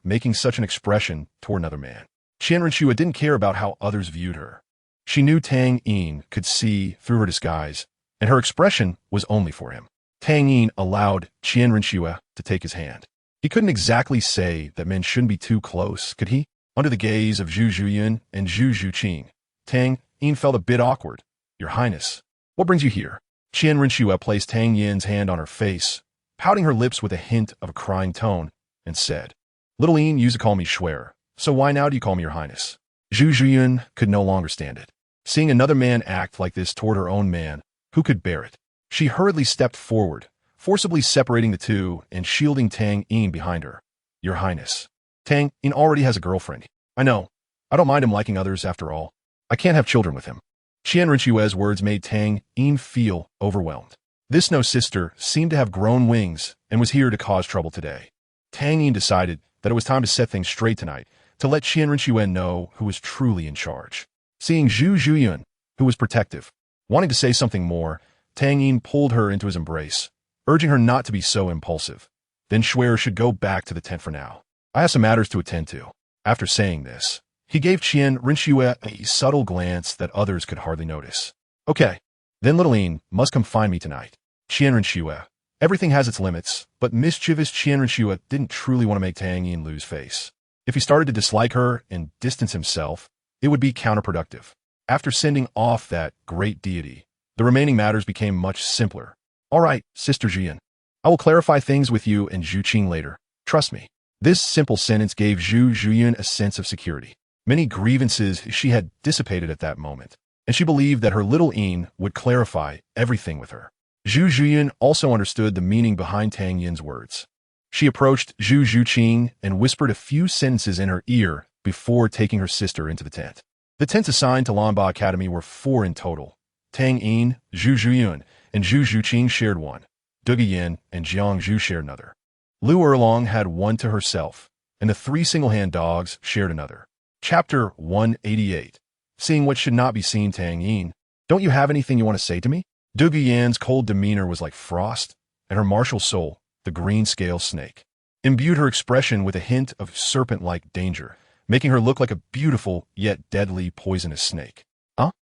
making such an expression toward another man. Qian Renshua didn't care about how others viewed her. She knew Tang Yin could see through her disguise, and her expression was only for him. Tang Yin allowed Qian Renshua to take his hand. He couldn't exactly say that men shouldn't be too close, could he? Under the gaze of Zhu Zhuyan and Zhu Zhuqing, Tang Yin felt a bit awkward. Your Highness, what brings you here? Qian Renshua placed Tang Yin's hand on her face, pouting her lips with a hint of a crying tone, and said, Little Yin used to call me Schwer, so why now do you call me your Highness? Zhu Zhuyan could no longer stand it. Seeing another man act like this toward her own man, who could bear it? She hurriedly stepped forward, forcibly separating the two and shielding Tang Yin behind her. Your Highness, Tang Yin already has a girlfriend. I know. I don't mind him liking others after all. I can't have children with him. Qian Renchua's words made Tang Yin feel overwhelmed. This no sister seemed to have grown wings and was here to cause trouble today. Tang Yin decided that it was time to set things straight tonight, to let Qian Renchua know who was truly in charge. Seeing Zhu Zhuyan, who was protective, Wanting to say something more, Tang Yin pulled her into his embrace, urging her not to be so impulsive. Then Shuer should go back to the tent for now. I have some matters to attend to. After saying this, he gave Qian Rinxue a subtle glance that others could hardly notice. Okay, then little Yin must come find me tonight. Qian Rinxue. Everything has its limits, but mischievous Qian Rinxue didn't truly want to make Tang Yin lose face. If he started to dislike her and distance himself, it would be counterproductive. After sending off that great deity, the remaining matters became much simpler. All right, Sister Jian. I will clarify things with you and Zhu Qing later. Trust me. This simple sentence gave Zhu Zhuyan a sense of security. Many grievances she had dissipated at that moment, and she believed that her little Yin would clarify everything with her. Zhu Zhuyan also understood the meaning behind Tang Yin's words. She approached Zhu Zhuqing and whispered a few sentences in her ear before taking her sister into the tent. The tents assigned to Lanba Academy were 4 in total. Tang Yin, Zhu Zhuyun, and Zhu Zhuqing shared one. Duge Yin and Jiang Zhu shared another. Lu Erlong had one to herself, and the 3 single-hand dogs shared another. Chapter 188. Seeing what should not be seen, Tang Yin. Don't you have anything you want to say to me? Duge Yan's cold demeanor was like frost, and her martial soul, the green scale snake, imbued her expression with a hint of serpent-like danger, making her look like a beautiful yet deadly poisonous snake.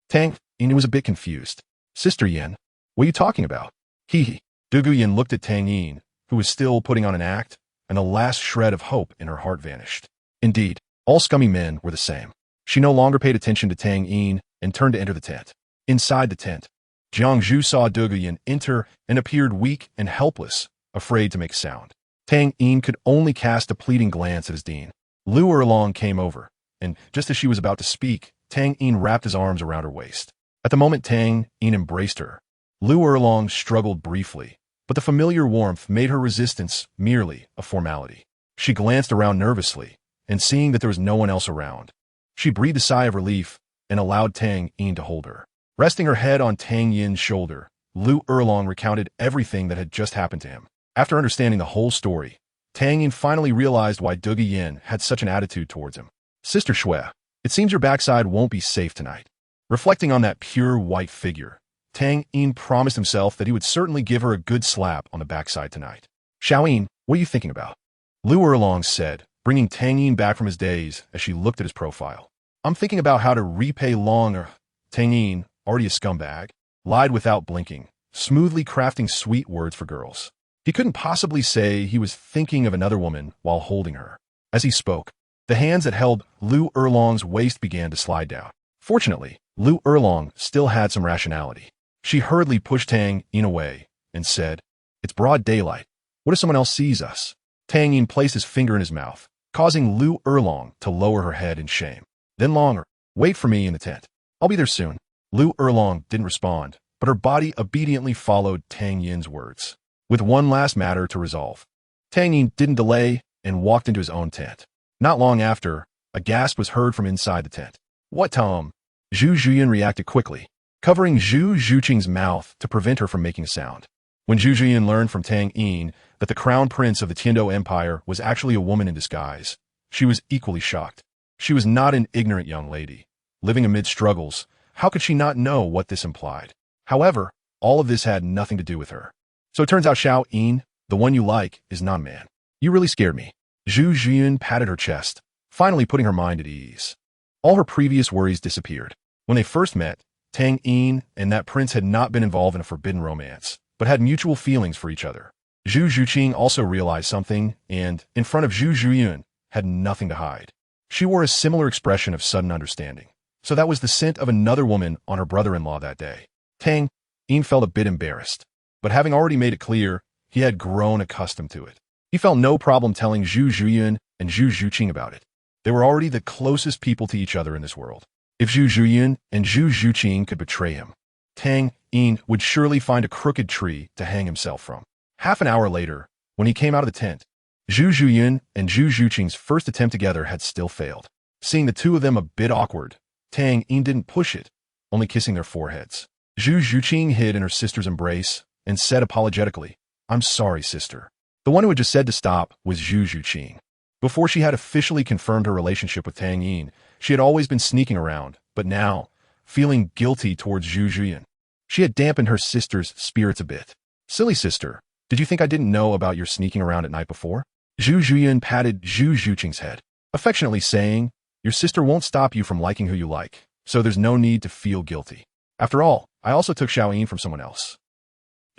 Tang Yin was a bit confused. Sister Yin, what are you talking about? Hee. Duge Yin looked at Tang Yin, who was still putting on an act, and the last shred of hope in her heart vanished. Indeed, all scummy men were the same. She no longer paid attention to Tang Yin and turned to enter the tent. Inside the tent, Jiang Zhu saw Duge Yin enter and appeared weak and helpless, afraid to make sound. Tang Yin could only cast a pleading glance at his dean. Lu Erlong came over, and just as she was about to speak, Tang Yin wrapped his arms around her waist. At the moment Tang Yin embraced her, Lu Erlong struggled briefly, but the familiar warmth made her resistance merely a formality. She glanced around nervously, and seeing that there was no one else around, she breathed a sigh of relief and allowed Tang Yin to hold her. Resting her head on Tang Yin's shoulder, Lu Erlong recounted everything that had just happened to him. After understanding the whole story, Tang Yin finally realized why Duge Yin had such an attitude towards him. Sister Shui, it seems your backside won't be safe tonight. Reflecting on that pure white figure, Tang Yin promised himself that he would certainly give her a good slap on the backside tonight. Xiao Yin, what are you thinking about? Lu Erlong said, bringing Tang Yin back from his daze as she looked at his profile. I'm thinking about how to repay Long. Tang Yin, already a scumbag, lied without blinking, smoothly crafting sweet words for girls. He couldn't possibly say he was thinking of another woman while holding her. As he spoke, the hands that held Lu Erlong's waist began to slide down. Fortunately, Lu Erlong still had some rationality. She hurriedly pushed Tang Yin away and said, "It's broad daylight. What if someone else sees us?" Tang Yin placed his finger in his mouth, causing Lu Erlong to lower her head in shame. Then Longer, wait for me in the tent. I'll be there soon. Lu Erlong didn't respond, but her body obediently followed Tang Yin's words. With one last matter to resolve, Tang Yin didn't delay and walked into his own tent. Not long after, a gasp was heard from inside the tent. What, Tom? Zhu Zhuyan reacted quickly, covering Zhu Zhuqing's mouth to prevent her from making a sound. When Zhu Zhuyan learned from Tang Yin that the crown prince of the Tiando Empire was actually a woman in disguise, she was equally shocked. She was not an ignorant young lady. Living amid struggles, how could she not know what this implied? However, all of this had nothing to do with her. So it turns out Xiao Yin, the one you like, is not a man. You really scared me. Zhu Zhuyan patted her chest, finally putting her mind at ease. All her previous worries disappeared. When they first met, Tang Yin and that prince had not been involved in a forbidden romance, but had mutual feelings for each other. Zhu Zhuqing also realized something and, in front of Zhu Zhuyan, had nothing to hide. She wore a similar expression of sudden understanding. So that was the scent of another woman on her brother-in-law that day. Tang Yin felt a bit embarrassed, but having already made it clear, he had grown accustomed to it. He felt no problem telling Zhu Zhuyan and Zhu Zhuqing about it. They were already the closest people to each other in this world. If Zhu Zhuyan and Zhu Zhuqing could betray him, Tang Yin would surely find a crooked tree to hang himself from. Half an hour later, when he came out of the tent, Zhu Zhuyan and Zhu Zhuqing's first attempt together had still failed. Seeing the two of them a bit awkward, Tang Yin didn't push it, only kissing their foreheads. Zhu Zhuqing hid in her sister's embrace and said apologetically, "I'm sorry, sister." The one who had just said to stop was Zhu Zhuqing. Before she had officially confirmed her relationship with Tang Yin, she had always been sneaking around, but now, feeling guilty towards Zhu Zhuyan, She had dampened her sister's spirits a bit. Silly sister, did you think I didn't know about your sneaking around at night before? Zhu Zhuyan patted Zhu Zhuqing's head, affectionately saying, your sister won't stop you from liking who you like, so there's no need to feel guilty. After all, I also took Xiaoyin from someone else.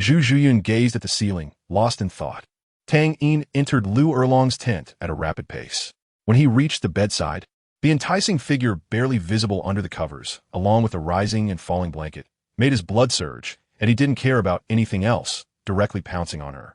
Zhu Zhuyan gazed at the ceiling, lost in thought. Tang Yin entered Lu Erlong's tent at a rapid pace. When he reached the bedside, the enticing figure barely visible under the covers, along with a rising and falling blanket, made his blood surge, and he didn't care about anything else, directly pouncing on her.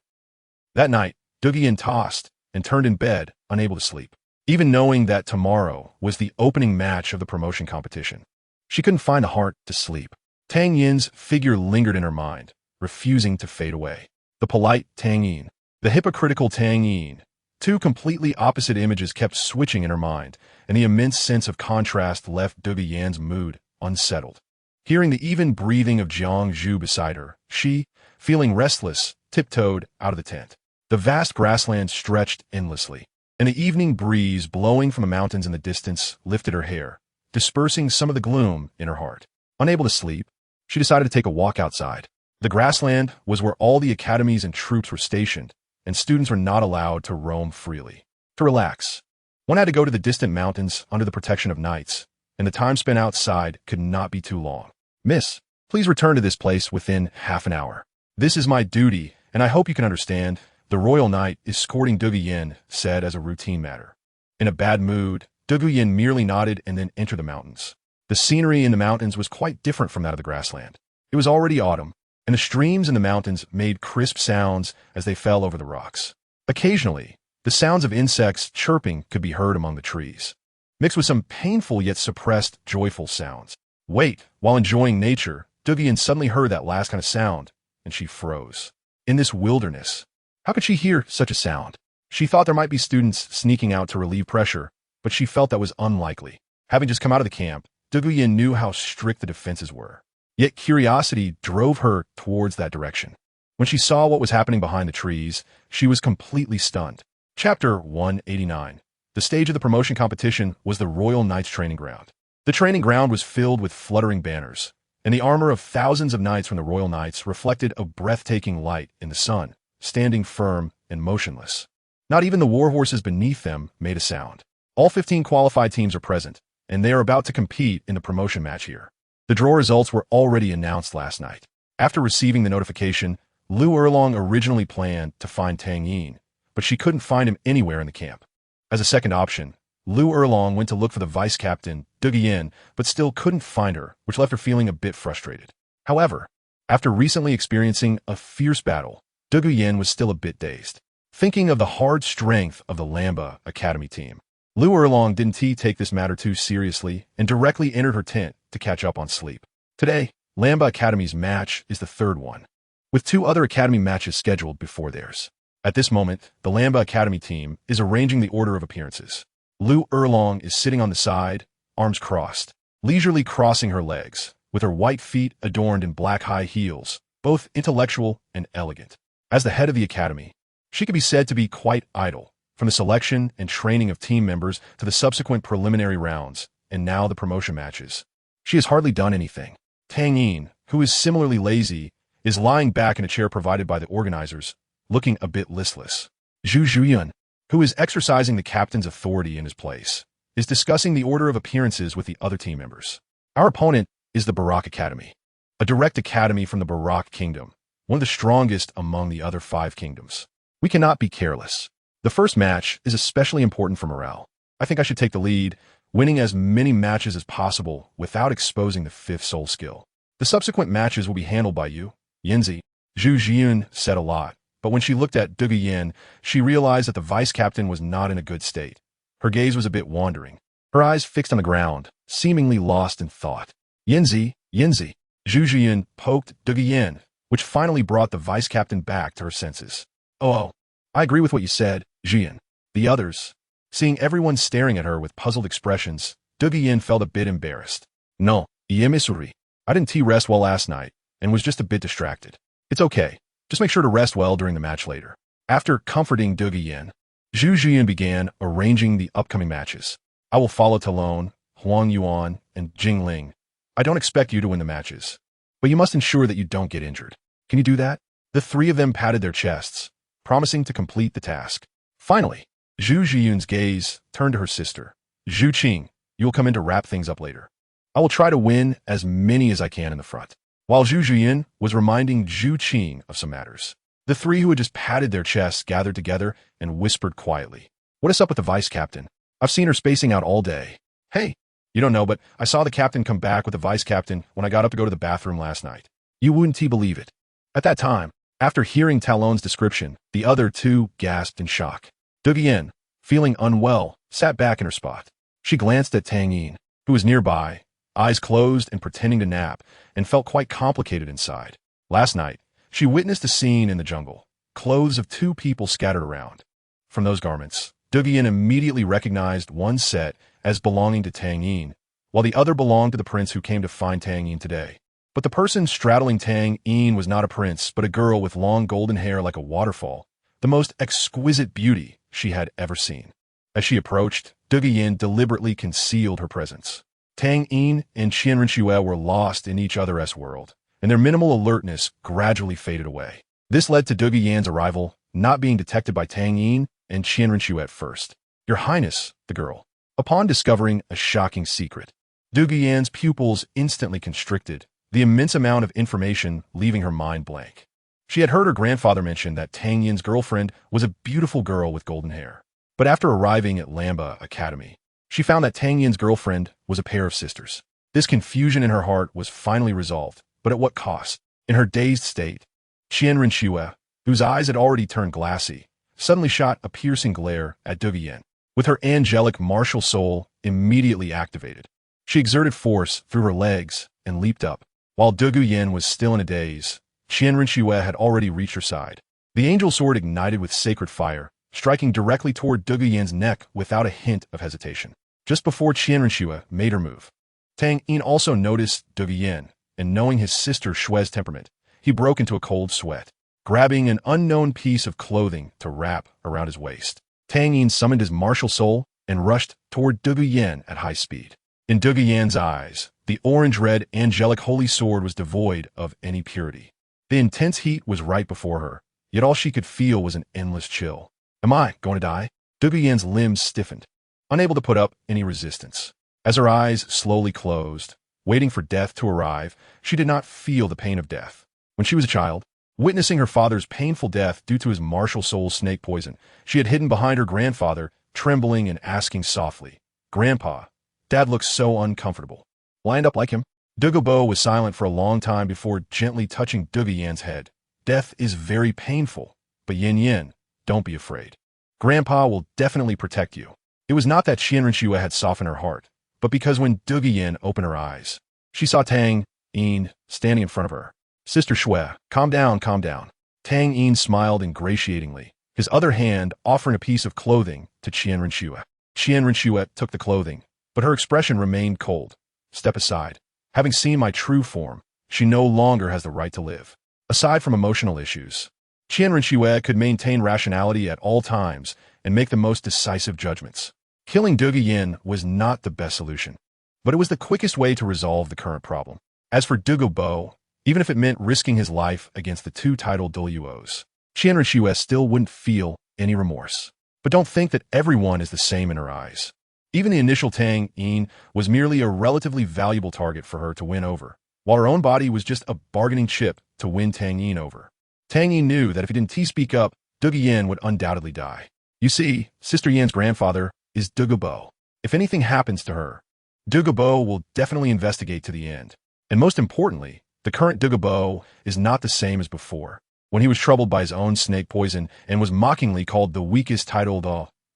That night, Dugian tossed and turned in bed, unable to sleep. Even knowing that tomorrow was the opening match of the promotion competition, she couldn't find the heart to sleep. Tang Yin's figure lingered in her mind, refusing to fade away. The polite Tang Yin, the hypocritical Tang Yin. Two completely opposite images kept switching in her mind, and the immense sense of contrast left Dugi Yan's mood unsettled. Hearing the even breathing of Jiang Zhu beside her, she, feeling restless, tiptoed out of the tent. The vast grassland stretched endlessly, and the evening breeze blowing from the mountains in the distance lifted her hair, dispersing some of the gloom in her heart. Unable to sleep, she decided to take a walk outside. The grassland was where all the academies and troops were stationed, and students were not allowed to roam freely. To relax, one had to go to the distant mountains under the protection of knights, and the time spent outside could not be too long. Miss, please return to this place within half an hour. This is my duty, and I hope you can understand. The royal knight escorting Dugi Yin said as a routine matter. In a bad mood, Dugi Yin merely nodded and then entered the mountains. The scenery in the mountains was quite different from that of the grassland. It was already autumn, and the streams in the mountains made crisp sounds as they fell over the rocks. Occasionally, the sounds of insects chirping could be heard among the trees, mixed with some painful yet suppressed joyful sounds. Wait, while enjoying nature, Dugi Yin suddenly heard that last kind of sound, and she froze. In this wilderness, how could she hear such a sound? She thought there might be students sneaking out to relieve pressure, but she felt that was unlikely. Having just come out of the camp, Dugi Yin knew how strict the defenses were. Yet curiosity drove her towards that direction. When she saw what was happening behind the trees, she was completely stunned. Chapter 189. The stage of the promotion competition was the Royal Knights training ground. The training ground was filled with fluttering banners, and the armor of thousands of knights from the Royal Knights reflected a breathtaking light in the sun, standing firm and motionless. Not even the war horses beneath them made a sound. All 15 qualified teams are present, and they are about to compete in the promotion match here. The draw results were already announced last night. After receiving the notification, Lu Erlong originally planned to find Tang Yin, but she couldn't find him anywhere in the camp. As a second option, Lu Erlong went to look for the vice-captain, Dugi Yin, but still couldn't find her, which left her feeling a bit frustrated. However, after recently experiencing a fierce battle, Dugi Yin was still a bit dazed. Thinking of the hard strength of the Lamba Academy team, Lu Erlong didn't take this matter too seriously and directly entered her tent to catch up on sleep. Today, Lamba Academy's match is the third one, with 2 other academy matches scheduled before theirs. At this moment, the Lamba Academy team is arranging the order of appearances. Lu Erlong is sitting on the side, arms crossed, leisurely crossing her legs, with her white feet adorned in black high heels, both intellectual and elegant. As the head of the academy, she could be said to be quite idle, from the selection and training of team members to the subsequent preliminary rounds, and now the promotion matches. She has hardly done anything. Tang Yin, who is similarly lazy, is lying back in a chair provided by the organizers, looking a bit listless. Zhu Zhuyan, who is exercising the captain's authority in his place, is discussing the order of appearances with the other team members. Our opponent is the Barak Academy, a direct academy from the Barak Kingdom, one of the strongest among the other 5 kingdoms. We cannot be careless. The first match is especially important for morale. I think I should take the lead, winning as many matches as possible without exposing the 5th soul skill. The subsequent matches will be handled by you, Yinzi. Zhu Zhiyun said a lot, but when she looked at Dugi Yin, she realized that the vice-captain was not in a good state. Her gaze was a bit wandering, her eyes fixed on the ground, seemingly lost in thought. Yinzi, Yinzi. Zhu Zhiyun poked Dugi Yin, which finally brought the vice-captain back to her senses. Oh, I agree with what you said, Zhiyan. The others, seeing everyone staring at her with puzzled expressions, Dugi Yin felt a bit embarrassed. No, Iemisuri. I didn't rest well last night, and was just a bit distracted. It's okay. Just make sure to rest well during the match later. After comforting Dugi Yin, Zhu Zhiyan began arranging the upcoming matches. I will follow Talon, Huang Yuan, and Jing Ling. I don't expect you to win the matches, but you must ensure that you don't get injured. Can you do that? The three of them patted their chests, promising to complete the task. Finally, Zhu Zhiyun's gaze turned to her sister. Zhu Qing, you will come in to wrap things up later. I will try to win as many as I can in the front. While Zhu Zhiyun was reminding Zhu Qing of some matters, the three who had just patted their chests gathered together and whispered quietly. What is up with the vice captain? I've seen her spacing out all day. Hey, you don't know, but I saw the captain come back with the vice captain when I got up to go to the bathroom last night. You wouldn't believe it. At that time, after hearing Talon's description, the other two gasped in shock. Duguyen, feeling unwell, sat back in her spot. She glanced at Tang Yin, who was nearby, eyes closed and pretending to nap, and felt quite complicated inside. Last night, she witnessed a scene in the jungle, clothes of two people scattered around. From those garments, Duguyen immediately recognized one set as belonging to Tang Yin, while the other belonged to the prince who came to find Tang Yin today. But the person straddling Tang Yin was not a prince, but a girl with long golden hair like a waterfall, the most exquisite beauty she had ever seen. As she approached, Duguyen deliberately concealed her presence. Tang Yin and Qian Rinxue were lost in each other's world, and their minimal alertness gradually faded away. This led to Duguyen's arrival not being detected by Tang Yin and Qian Rinxue at first. Your Highness, the girl. Upon discovering a shocking secret, Duguyen's pupils instantly constricted, the immense amount of information leaving her mind blank. She had heard her grandfather mention that Tang Yin's girlfriend was a beautiful girl with golden hair. But after arriving at Lamba Academy, she found that Tang Yin's girlfriend was a pair of sisters. This confusion in her heart was finally resolved, but at what cost? In her dazed state, Qian Rinxue, whose eyes had already turned glassy, suddenly shot a piercing glare at Duguyen. With her angelic martial soul immediately activated, she exerted force through her legs and leaped up. While Duguyen was still in a daze, Qian Rinxue had already reached her side. The angel sword ignited with sacred fire, striking directly toward Duguyen's neck without a hint of hesitation. Just before Qian Rinxue made her move, Tang Yin also noticed Duguyen, and knowing his sister Shue's temperament, he broke into a cold sweat, grabbing an unknown piece of clothing to wrap around his waist. Tang Yin summoned his martial soul and rushed toward Duguyen at high speed. In Duguyen's eyes, the orange-red angelic holy sword was devoid of any purity. The intense heat was right before her, yet all she could feel was an endless chill. Am I going to die? Duguyen's limbs stiffened, unable to put up any resistance. As her eyes slowly closed, waiting for death to arrive, she did not feel the pain of death. When she was a child, witnessing her father's painful death due to his martial soul's snake poison, she had hidden behind her grandfather, trembling and asking softly, "Grandpa, Dad looks so uncomfortable. Lined up like him?" Dugubo was silent for a long time before gently touching Duguyen's head. Death is very painful, but Yin Yin, don't be afraid. Grandpa will definitely protect you. It was not that Qian Rinxue had softened her heart, but because when Duguyen opened her eyes, she saw Tang Yin standing in front of her. Sister Shue, calm down, calm down. Tang Yin smiled ingratiatingly, his other hand offering a piece of clothing to Qian Rinxue. Qian Rinxue took the clothing, but her expression remained cold. Step aside. Having seen my true form, she no longer has the right to live. Aside from emotional issues, Qian Rinxue could maintain rationality at all times and make the most decisive judgments. Killing Duguyen was not the best solution, but it was the quickest way to resolve the current problem. As for Dugubo, even if it meant risking his life against the two titled Douluos, Qian Rinxue still wouldn't feel any remorse. But don't think that everyone is the same in her eyes. Even the initial Tang Yin was merely a relatively valuable target for her to win over, while her own body was just a bargaining chip to win Tang Yin over. Tang Yin knew that if he didn't speak up, Duguyen would undoubtedly die. You see, Sister Yan's grandfather is Dugubo. If anything happens to her, Dugubo will definitely investigate to the end. And most importantly, the current Dugubo is not the same as before, when he was troubled by his own snake poison and was mockingly called the weakest titled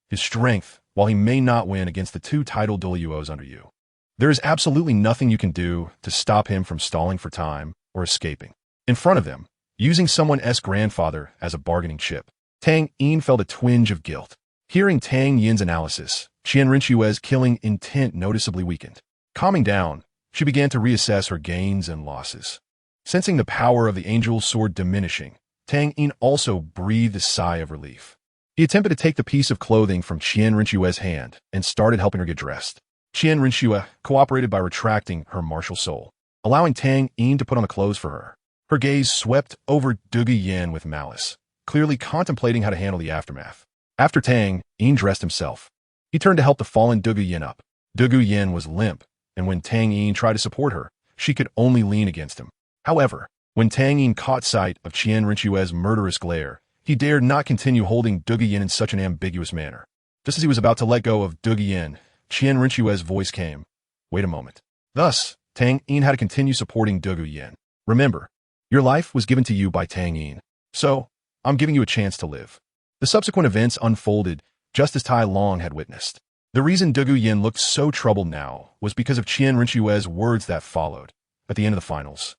his strength, while he may not win against the two titled Douluos under you. There is absolutely nothing you can do to stop him from stalling for time or escaping. In front of them, using someone's grandfather as a bargaining chip, Tang Yin felt a twinge of guilt. Hearing Tang Yin's analysis, Qian Rinxue's killing intent noticeably weakened. Calming down, she began to reassess her gains and losses. Sensing the power of the angel sword diminishing, Tang Yin also breathed a sigh of relief. He attempted to take the piece of clothing from Qian Rinxue's hand and started helping her get dressed. Qian Rinxue cooperated by retracting her martial soul. allowing Tang Yin to put on the clothes for her. Her gaze swept over Du Yin with malice, clearly contemplating how to handle the aftermath. After Tang Yin dressed himself, he turned to help the fallen Du Yin up. Du Yin was limp, and when Tang Yin tried to support her, she could only lean against him. However, when Tang Yin caught sight of Qian Rinchue's murderous glare, he dared not continue holding Du Yin in such an ambiguous manner. Just as he was about to let go of Du Yin, Qian Rinchue's voice came. Wait a moment. Thus, Tang Yin had to continue supporting Du Yin. Remember, your life was given to you by Tang Yin, so I'm giving you a chance to live. The subsequent events unfolded just as Tai Long had witnessed. The reason Du Yin looked so troubled now was because of Qian Rinchue's words that followed. At the end of the finals,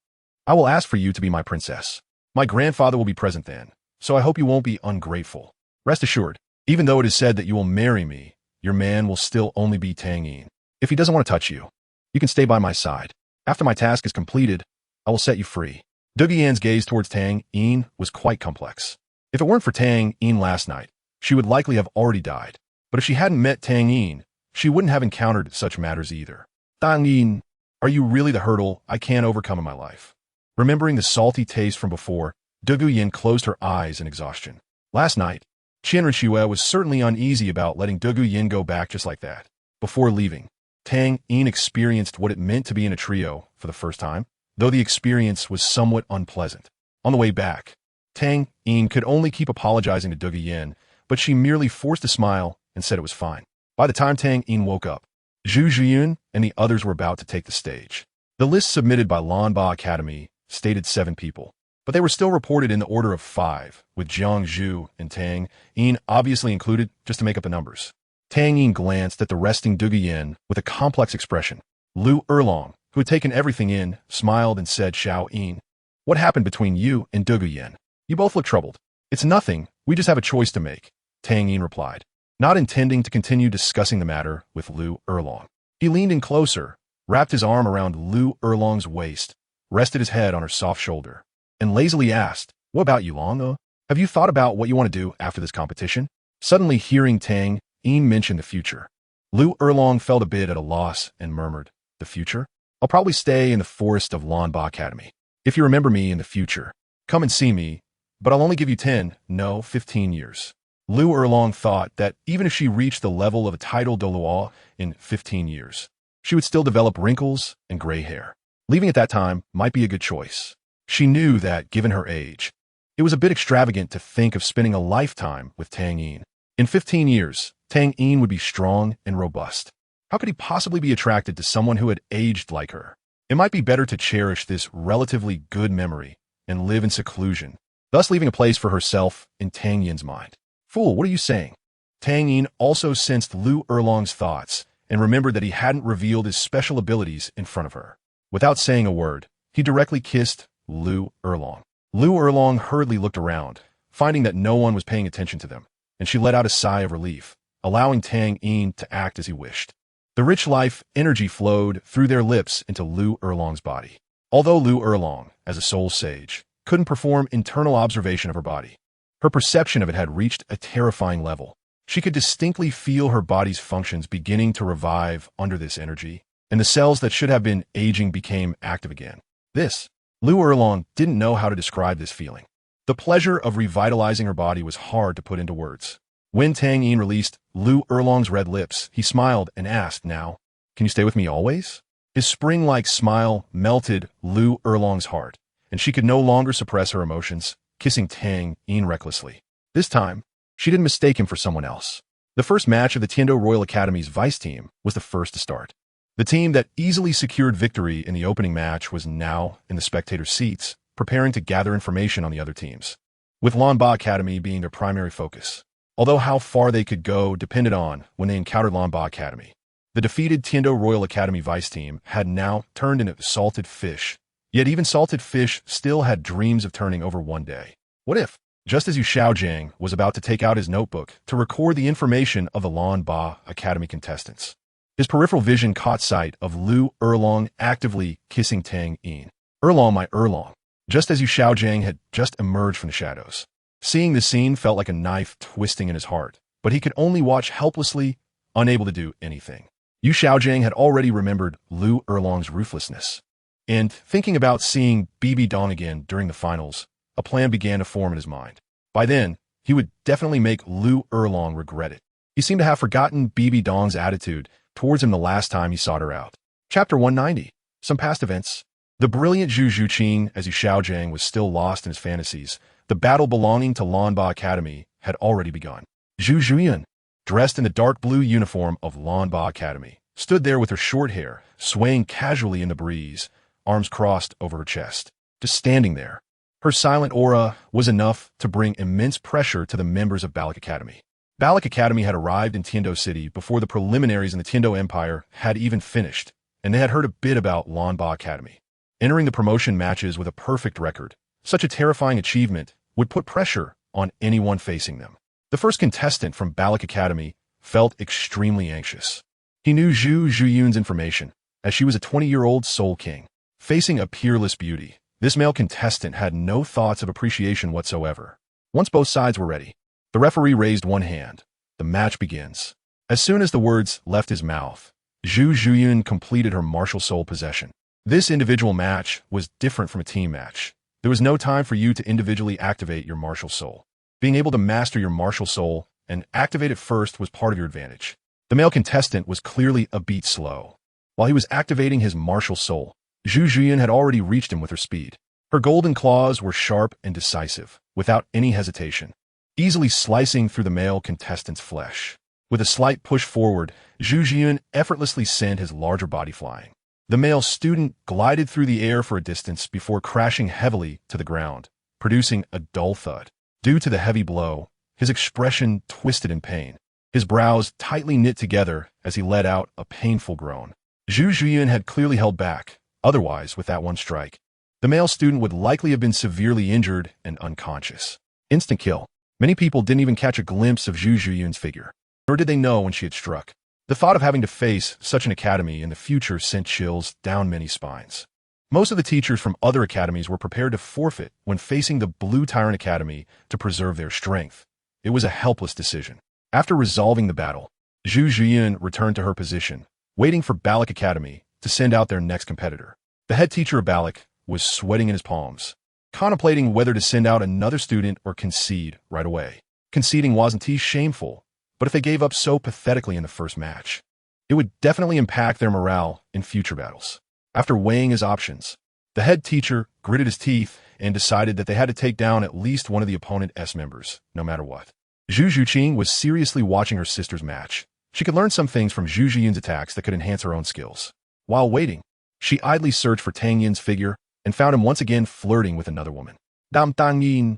I will ask for you to be my princess. My grandfather will be present then, so I hope you won't be ungrateful. Rest assured, even though it is said that you will marry me, your man will still only be Tang Yin. If he doesn't want to touch you, you can stay by my side. After my task is completed, I will set you free. Du Yin's gaze towards Tang Yin was quite complex. If it weren't for Tang Yin last night, she would likely have already died. But if she hadn't met Tang Yin, she wouldn't have encountered such matters either. Tang Yin, are you really the hurdle I can't overcome in my life? Remembering the salty taste from before, Du Yin closed her eyes in exhaustion. Last night, Qian Rinchue was certainly uneasy about letting Du Yin go back just like that. Before leaving, Tang Yin experienced what it meant to be in a trio for the first time, though the experience was somewhat unpleasant. On the way back, Tang Yin could only keep apologizing to Du Yin, but she merely forced a smile and said it was fine. By the time Tang Yin woke up, Zhu Zhiyun and the others were about to take the stage. The list submitted by Lanba Academy stated 7 people, but they were still reported in the order of 5, with Jiang Zhu and Tang Yin obviously included just to make up the numbers. Tang Yin glanced at the resting Du Yin with a complex expression. Lu Erlong, who had taken everything in, smiled and said, Xiao Yin, what happened between you and Du Yin? You both look troubled. It's nothing, we just have a choice to make, Tang Yin replied, not intending to continue discussing the matter with Lu Erlong. He leaned in closer, wrapped his arm around Lu Erlong's waist, rested his head on her soft shoulder, and lazily asked, what about you, Long? Have you thought about what you want to do after this competition? Suddenly hearing Tang Yin mention the future, Lu Erlong felt a bit at a loss and murmured, the future? I'll probably stay in the forest of Lanba Academy. If you remember me in the future, come and see me, but I'll only give you 10, no, 15 years. Lu Erlong thought that even if she reached the level of a title Douluo in 15 years, she would still develop wrinkles and gray hair. Leaving at that time might be a good choice. She knew that, given her age, it was a bit extravagant to think of spending a lifetime with Tang Yin. In 15 years, Tang Yin would be strong and robust. How could he possibly be attracted to someone who had aged like her? It might be better to cherish this relatively good memory and live in seclusion, thus leaving a place for herself in Tang Yin's mind. Fool, what are you saying? Tang Yin also sensed Lu Erlong's thoughts and remembered that he hadn't revealed his special abilities in front of her. Without saying a word, he directly kissed Lu Erlong. Lu Erlong hurriedly looked around, finding that no one was paying attention to them, and she let out a sigh of relief, allowing Tang Yin to act as he wished. The rich life energy flowed through their lips into Lu Erlong's body. Although Lu Erlong, as a soul sage, couldn't perform internal observation of her body, her perception of it had reached a terrifying level. She could distinctly feel her body's functions beginning to revive under this energy, and the cells that should have been aging became active again. Lu Erlong didn't know how to describe this feeling. The pleasure of revitalizing her body was hard to put into words. When Tang Yin released Lu Erlong's red lips, he smiled and asked, now, can you stay with me always? His spring-like smile melted Lu Erlong's heart, and she could no longer suppress her emotions, kissing Tang Yin recklessly. This time, she didn't mistake him for someone else. The first match of the Tiando Royal Academy's Vice team was the first to start. The team that easily secured victory in the opening match was now in the spectator seats, preparing to gather information on the other teams, with Lanba Academy being their primary focus. Although how far they could go depended on when they encountered Lanba Academy. The defeated Tiando Royal Academy Vice team had now turned into salted fish, yet even salted fish still had dreams of turning over one day. What if, just as Yu Xiaojiang was about to take out his notebook to record the information of the Lanba Academy contestants, his peripheral vision caught sight of Lu Erlong actively kissing Tang Yin. Erlong, my Erlong. Just as Yu Xiaojiang had just emerged from the shadows. Seeing the scene felt like a knife twisting in his heart, but he could only watch helplessly, unable to do anything. Yu Xiaojiang had already remembered Lu Erlong's ruthlessness. And thinking about seeing Dong again during the finals, a plan began to form in his mind. By then, he would definitely make Liu Erlong regret it. He seemed to have forgotten Dong's attitude towards him the last time he sought her out. Chapter 190. Some past events. The brilliant Zhu Zhuqing, as Xiaojiang was still lost in his fantasies, the battle belonging to Lanba Academy had already begun. Zhu Zhuyan, dressed in the dark blue uniform of Lanba Academy, stood there with her short hair, swaying casually in the breeze, arms crossed over her chest. Just standing there. Her silent aura was enough to bring immense pressure to the members of Balak Academy. Balak Academy had arrived in Tiando City before the preliminaries in the Tiando Empire had even finished, and they had heard a bit about Lanba Academy. Entering the promotion matches with a perfect record, such a terrifying achievement would put pressure on anyone facing them. The first contestant from Balak Academy felt extremely anxious. He knew Zhu Zhuyun's information, as she was a 20-year-old Soul King. Facing a peerless beauty, this male contestant had no thoughts of appreciation whatsoever. Once both sides were ready, the referee raised one hand. The match begins. As soon as the words left his mouth, Zhu Zhuyun completed her martial soul possession. This individual match was different from a team match. There was no time for you to individually activate your martial soul. Being able to master your martial soul and activate it first was part of your advantage. The male contestant was clearly a beat slow. While he was activating his martial soul, Zhu Zhuyan had already reached him with her speed. Her golden claws were sharp and decisive, without any hesitation, easily slicing through the male contestant's flesh. With a slight push forward, Zhu Zhuyan effortlessly sent his larger body flying. The male student glided through the air for a distance before crashing heavily to the ground, producing a dull thud. Due to the heavy blow, his expression twisted in pain. His brows tightly knit together as he let out a painful groan. Zhu Zhuyan had clearly held back. Otherwise, with that one strike, the male student would likely have been severely injured and unconscious. Instant kill. Many people didn't even catch a glimpse of Zhu Zhuyun's figure, nor did they know when she had struck. The thought of having to face such an academy in the future sent chills down many spines. Most of the teachers from other academies were prepared to forfeit when facing the Blue Tyrant Academy to preserve their strength. It was a helpless decision. After resolving the battle, Zhu Zhuyan returned to her position, waiting for Balak Academy to send out their next competitor. The head teacher of Balak was sweating in his palms, contemplating whether to send out another student or concede right away. Conceding wasn't too shameful, but if they gave up so pathetically in the first match, it would definitely impact their morale in future battles. After weighing his options, the head teacher gritted his teeth and decided that they had to take down at least one of the opponent's members, no matter what. Zhu Zhuqing was seriously watching her sister's match. She could learn some things from Zhu Zhuyun's attacks that could enhance her own skills. While waiting, she idly searched for Tang Yin's figure and found him once again flirting with another woman. Dam Tang Yin,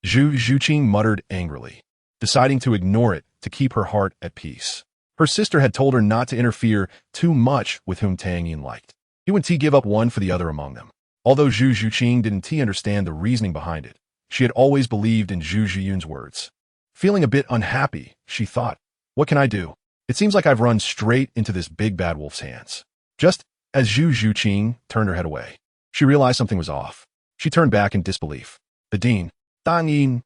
Zhu Zhuqing muttered angrily, deciding to ignore it to keep her heart at peace. Her sister had told her not to interfere too much with whom Tang Yin liked. He wouldn't give up one for the other among them. Although Zhu Zhuqing didn't understand the reasoning behind it, she had always believed in Zhu Zhuyun's words. Feeling a bit unhappy, she thought, what can I do? It seems like I've run straight into this big bad wolf's hands. Just as Zhu Zhuqing turned her head away, she realized something was off. She turned back in disbelief. The dean, Tang Yin.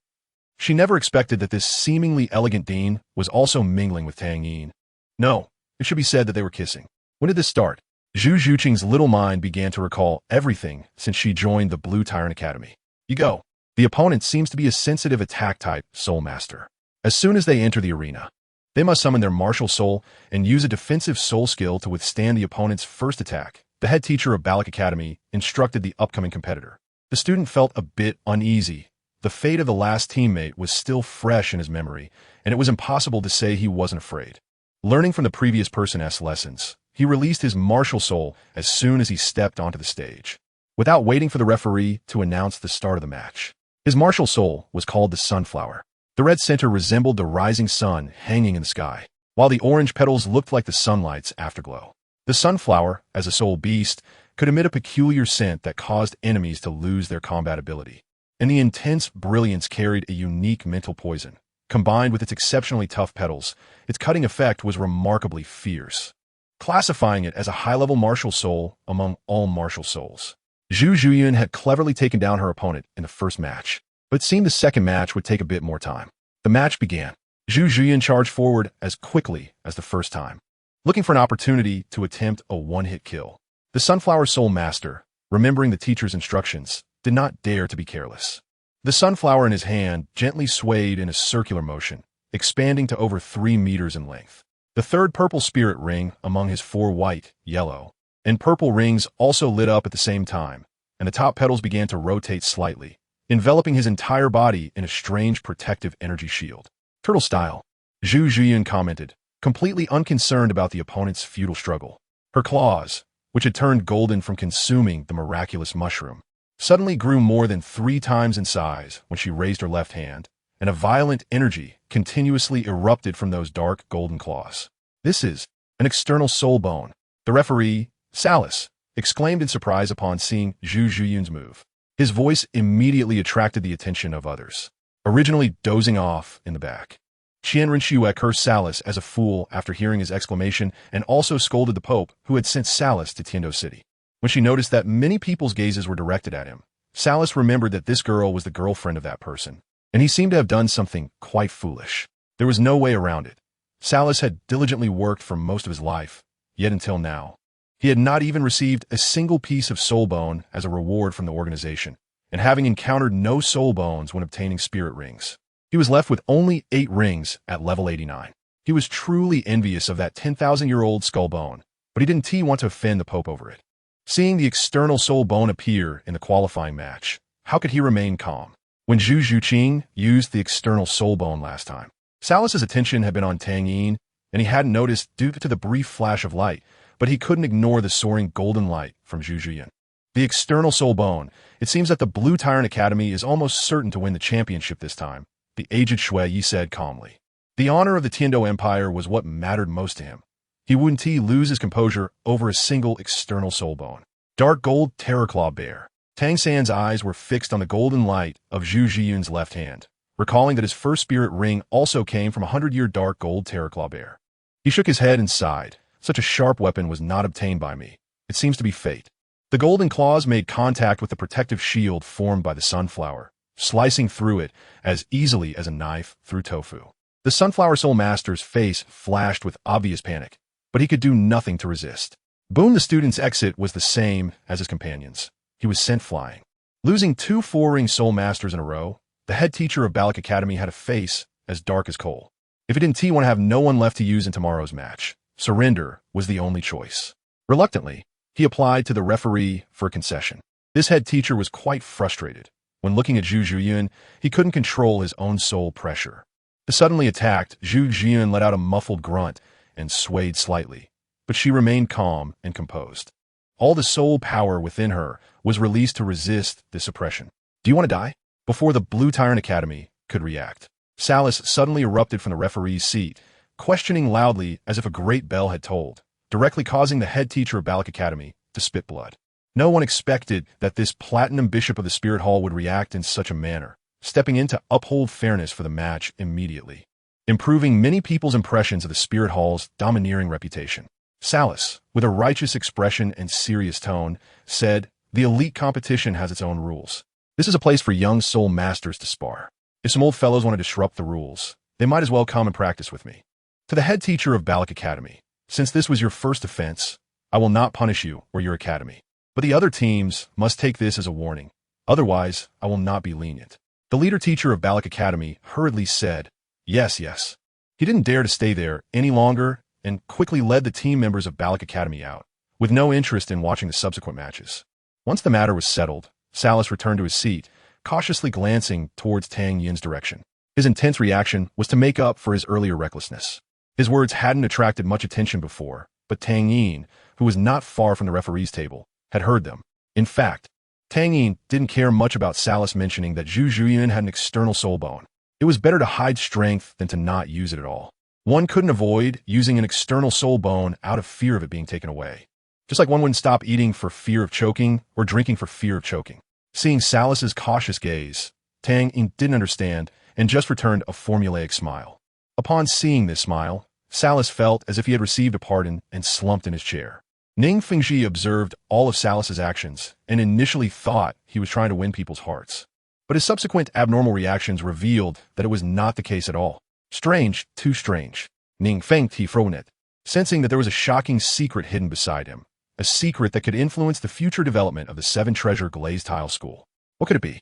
She never expected that this seemingly elegant dean was also mingling with Tang Yin. No, it should be said that they were kissing. When did this start? Zhu Zhuqing's little mind began to recall everything since she joined the Blue Tyrant Academy. You go. The opponent seems to be a sensitive attack-type soul master. As soon as they enter the arena, they must summon their martial soul and use a defensive soul skill to withstand the opponent's first attack. The head teacher of Balak Academy instructed the upcoming competitor. The student felt a bit uneasy. The fate of the last teammate was still fresh in his memory, and it was impossible to say he wasn't afraid. Learning from the previous person's lessons, he released his martial soul as soon as he stepped onto the stage. Without waiting for the referee to announce the start of the match, his martial soul was called the Sunflower. The red center resembled the rising sun hanging in the sky, while the orange petals looked like the sunlight's afterglow. The sunflower, as a soul beast, could emit a peculiar scent that caused enemies to lose their combat ability. And the intense brilliance carried a unique mental poison. Combined with its exceptionally tough petals, its cutting effect was remarkably fierce, classifying it as a high-level martial soul among all martial souls. Zhu Zhuyan had cleverly taken down her opponent in the first match, but it seemed the second match would take a bit more time. The match began. Zhu Zhuyan charged forward as quickly as the first time, looking for an opportunity to attempt a one-hit kill. The Sunflower Soul Master, remembering the teacher's instructions, did not dare to be careless. The sunflower in his hand gently swayed in a circular motion, expanding to over 3 meters in length. The third purple spirit ring among his 4 white, yellow, and purple rings also lit up at the same time, and the top petals began to rotate slightly, enveloping his entire body in a strange protective energy shield. Turtle style, Zhu Zhiyun commented, completely unconcerned about the opponent's futile struggle. Her claws, which had turned golden from consuming the miraculous mushroom, suddenly grew more than 3 times in size when she raised her left hand, and a violent energy continuously erupted from those dark golden claws. This is an external soul bone, the referee, Salas, exclaimed in surprise upon seeing Zhu Zhiyun's move. His voice immediately attracted the attention of others, originally dozing off in the back. Qian Rinxue cursed Salas as a fool after hearing his exclamation and also scolded the Pope who had sent Salas to Tiando City. When she noticed that many people's gazes were directed at him, Salas remembered that this girl was the girlfriend of that person, and he seemed to have done something quite foolish. There was no way around it. Salas had diligently worked for most of his life, yet until now, he had not even received a single piece of soul bone as a reward from the organization, and having encountered no soul bones when obtaining spirit rings, he was left with only 8 rings at level 89. He was truly envious of that 10,000-year-old skull bone, but he didn't want to offend the Pope over it. Seeing the external soul bone appear in the qualifying match, how could he remain calm? When Zhu Zhuqing used the external soul bone last time, Salas's attention had been on Tang Yin, and he hadn't noticed due to the brief flash of light, but he couldn't ignore the soaring golden light from Zhu Zhiyan. The external soul bone, it seems that the Blue Tyrant Academy is almost certain to win the championship this time, the aged Shui Yi said calmly. The honor of the Tiando Empire was what mattered most to him. He wouldn't lose his composure over a single external soul bone. Dark gold terror claw bear. Tang San's eyes were fixed on the golden light of Zhu Zhiyun's left hand, recalling that his first spirit ring also came from a 100-year dark gold terror claw bear. He shook his head and sighed. Such a sharp weapon was not obtained by me. It seems to be fate. The golden claws made contact with the protective shield formed by the sunflower, slicing through it as easily as a knife through tofu. The Sunflower Soul Master's face flashed with obvious panic, but he could do nothing to resist. Boone the student's exit was the same as his companions. He was sent flying. Losing 2 4-ring Soul Masters in a row, the head teacher of Balak Academy had a face as dark as coal. If he didn't want to have no one left to use in tomorrow's match, surrender was the only choice. Reluctantly, he applied to the referee for a concession. This head teacher was quite frustrated. When looking at Zhu Zhiyun, he couldn't control his own soul pressure. The suddenly attacked, Zhu Zhiyun let out a muffled grunt and swayed slightly, but she remained calm and composed. All the soul power within her was released to resist this oppression. Do you want to die? Before the Blue Tyrant Academy could react, Salas suddenly erupted from the referee's seat, questioning loudly as if a great bell had tolled, directly causing the head teacher of Balak Academy to spit blood. No one expected that this platinum bishop of the Spirit Hall would react in such a manner, stepping in to uphold fairness for the match immediately, improving many people's impressions of the Spirit Hall's domineering reputation. Salas, with a righteous expression and serious tone, said, "The elite competition has its own rules. This is a place for young soul masters to spar. If some old fellows want to disrupt the rules, they might as well come and practice with me." To the head teacher of Balak Academy, "Since this was your first offense, I will not punish you or your academy. But the other teams must take this as a warning. Otherwise, I will not be lenient." The leader teacher of Balak Academy hurriedly said, "Yes, yes." He didn't dare to stay there any longer and quickly led the team members of Balak Academy out, with no interest in watching the subsequent matches. Once the matter was settled, Salas returned to his seat, cautiously glancing towards Tang Yin's direction. His intense reaction was to make up for his earlier recklessness. His words hadn't attracted much attention before, but Tang Yin, who was not far from the referee's table, had heard them. In fact, Tang Yin didn't care much about Salas mentioning that Zhu Zhiyun had an external soul bone. It was better to hide strength than to not use it at all. One couldn't avoid using an external soul bone out of fear of it being taken away. Just like one wouldn't stop eating for fear of choking or drinking for fear of choking. Seeing Salas's cautious gaze, Tang Yin didn't understand and just returned a formulaic smile. Upon seeing this smile, Salas felt as if he had received a pardon and slumped in his chair. Ning Fengji observed all of Salas's actions and initially thought he was trying to win people's hearts. But his subsequent abnormal reactions revealed that it was not the case at all. Strange, too strange. Ning Feng Ti Fronet. Sensing that there was a shocking secret hidden beside him, a secret that could influence the future development of the seven-treasure glazed tile school. What could it be?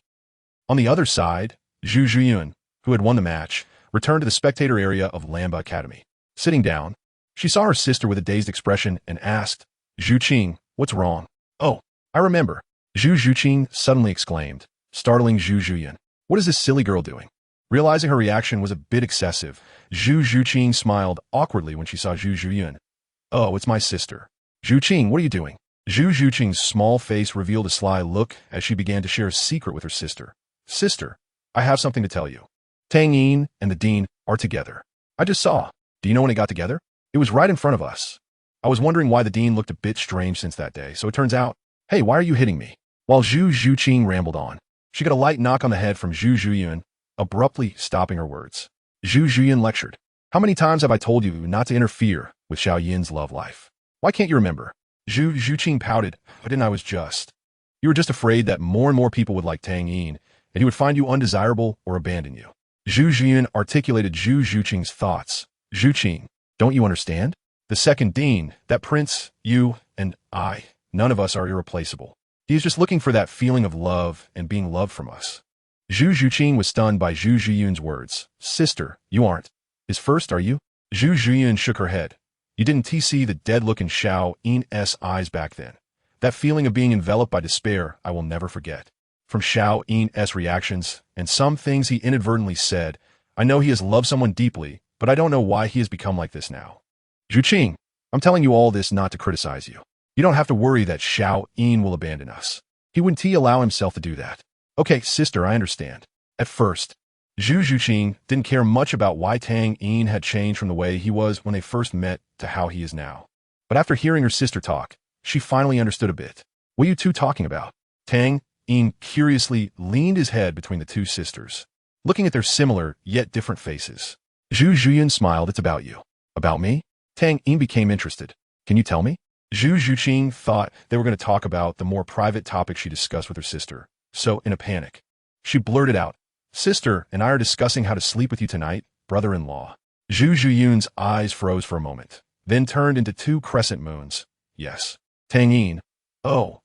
On the other side, Zhu Zhuyun, who had won the match, returned to the spectator area of Lamba Academy. Sitting down, she saw her sister with a dazed expression and asked, "Zhu Qing, what's wrong?" "Oh, I remember," Zhu Zhuqing suddenly exclaimed, startling Zhu Zhuyun. "What is this silly girl doing?" Realizing her reaction was a bit excessive, Zhu Zhuqing smiled awkwardly when she saw Zhu Zhuyun. "Oh, it's my sister." "Zhu Qing, what are you doing?" Zhu Zhuqing's small face revealed a sly look as she began to share a secret with her sister. "Sister, I have something to tell you. Tang Yin and the dean are together. I just saw. Do you know when it got together? It was right in front of us. I was wondering why the dean looked a bit strange since that day, so it turns out, hey, why are you hitting me?" While Zhu Zhuqing rambled on, she got a light knock on the head from Zhu Zhuyun, abruptly stopping her words. Zhu Zhuyun lectured, "How many times have I told you not to interfere with Xiao Yin's love life? Why can't you remember?" Zhu Zhuqing pouted, "But I was just. You were just afraid that more and more people would like Tang Yin, and he would find you undesirable or abandon you." Zhu Zhuyun articulated Zhu Zhuqing's thoughts. "Zhu Qing, don't you understand? The second dean, that prince, you, and I, none of us are irreplaceable. He is just looking for that feeling of love and being loved from us." Zhu Zhuqing was stunned by Zhu Zhuyun's words. "Sister, you aren't his first, are you?" Zhu Zhuyun shook her head. "You didn't see the dead look in Xiao Yin's eyes back then. That feeling of being enveloped by despair I will never forget. From Xiao Yin's reactions and some things he inadvertently said, I know he has loved someone deeply, but I don't know why he has become like this now. Zhu Qing, I'm telling you all this not to criticize you. You don't have to worry that Xiao Yin will abandon us. He wouldn't allow himself to do that." "Okay, sister, I understand." At first, Zhu Zhuqing didn't care much about why Tang Yin had changed from the way he was when they first met to how he is now. But after hearing her sister talk, she finally understood a bit. "What are you two talking about?" Tang Yin curiously leaned his head between the two sisters, looking at their similar yet different faces. Zhu Zhuyun smiled. "It's about you." "About me?" Tang Yin became interested. "Can you tell me?" Zhu Zhuqing thought they were going to talk about the more private topic she discussed with her sister, so in a panic, she blurted out, "Sister and I are discussing how to sleep with you tonight, brother-in-law." Zhu Zhuyun's eyes froze for a moment, then turned into two crescent moons. "Yes." Tang Yin, oh,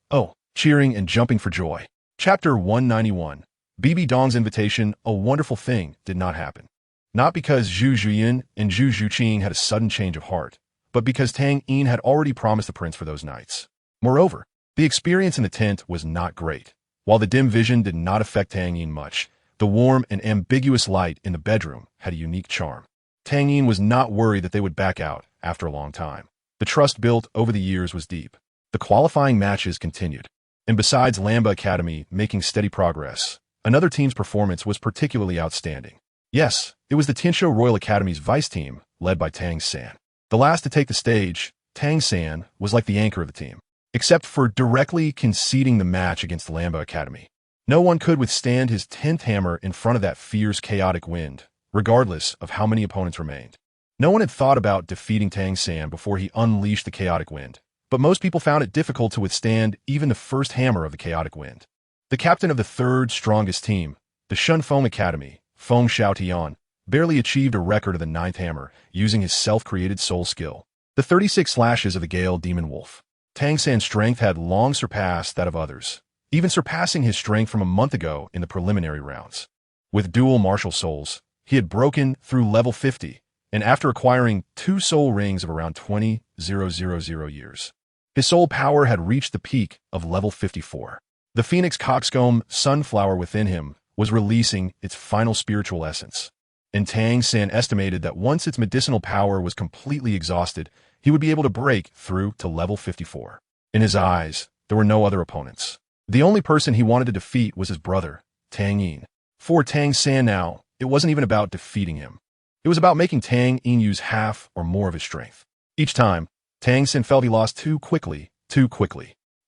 cheering and jumping for joy. Chapter 191. Bibi Dong's invitation, a wonderful thing, did not happen. Not because Zhu Zhuyun and Zhu Zhuqing had a sudden change of heart, but because Tang Yin had already promised the prince for those nights. Moreover, the experience in the tent was not great. While the dim vision did not affect Tang Yin much, the warm and ambiguous light in the bedroom had a unique charm. Tang Yin was not worried that they would back out after a long time. The trust built over the years was deep. The qualifying matches continued. And besides Lamba Academy making steady progress, another team's performance was particularly outstanding. Yes, it was the Tianshou Royal Academy's vice team, led by Tang San. The last to take the stage, Tang San was like the anchor of the team, except for directly conceding the match against the Lamba Academy. No one could withstand his 10th hammer in front of that fierce, chaotic wind, regardless of how many opponents remained. No one had thought about defeating Tang San before he unleashed the chaotic wind, but most people found it difficult to withstand even the first hammer of the chaotic wind. The captain of the third strongest team, the Shunfeng Academy, Feng Xiaotian, barely achieved a record of the 9th hammer using his self-created soul skill, the 36 slashes of the Gale Demon Wolf. Tang San's strength had long surpassed that of others, even surpassing his strength from a month ago in the preliminary rounds. With dual martial souls, he had broken through level 50, and after acquiring 2 soul rings of around 20,000 years, his soul power had reached the peak of level 54. The Phoenix Coxcomb sunflower within him was releasing its final spiritual essence, and Tang San estimated that once its medicinal power was completely exhausted, he would be able to break through to level 54. In his eyes, there were no other opponents. The only person he wanted to defeat was his brother, Tang Yin. For Tang San now, it wasn't even about defeating him. It was about making Tang Yin use half or more of his strength. Each time, Tang San felt he lost too quickly.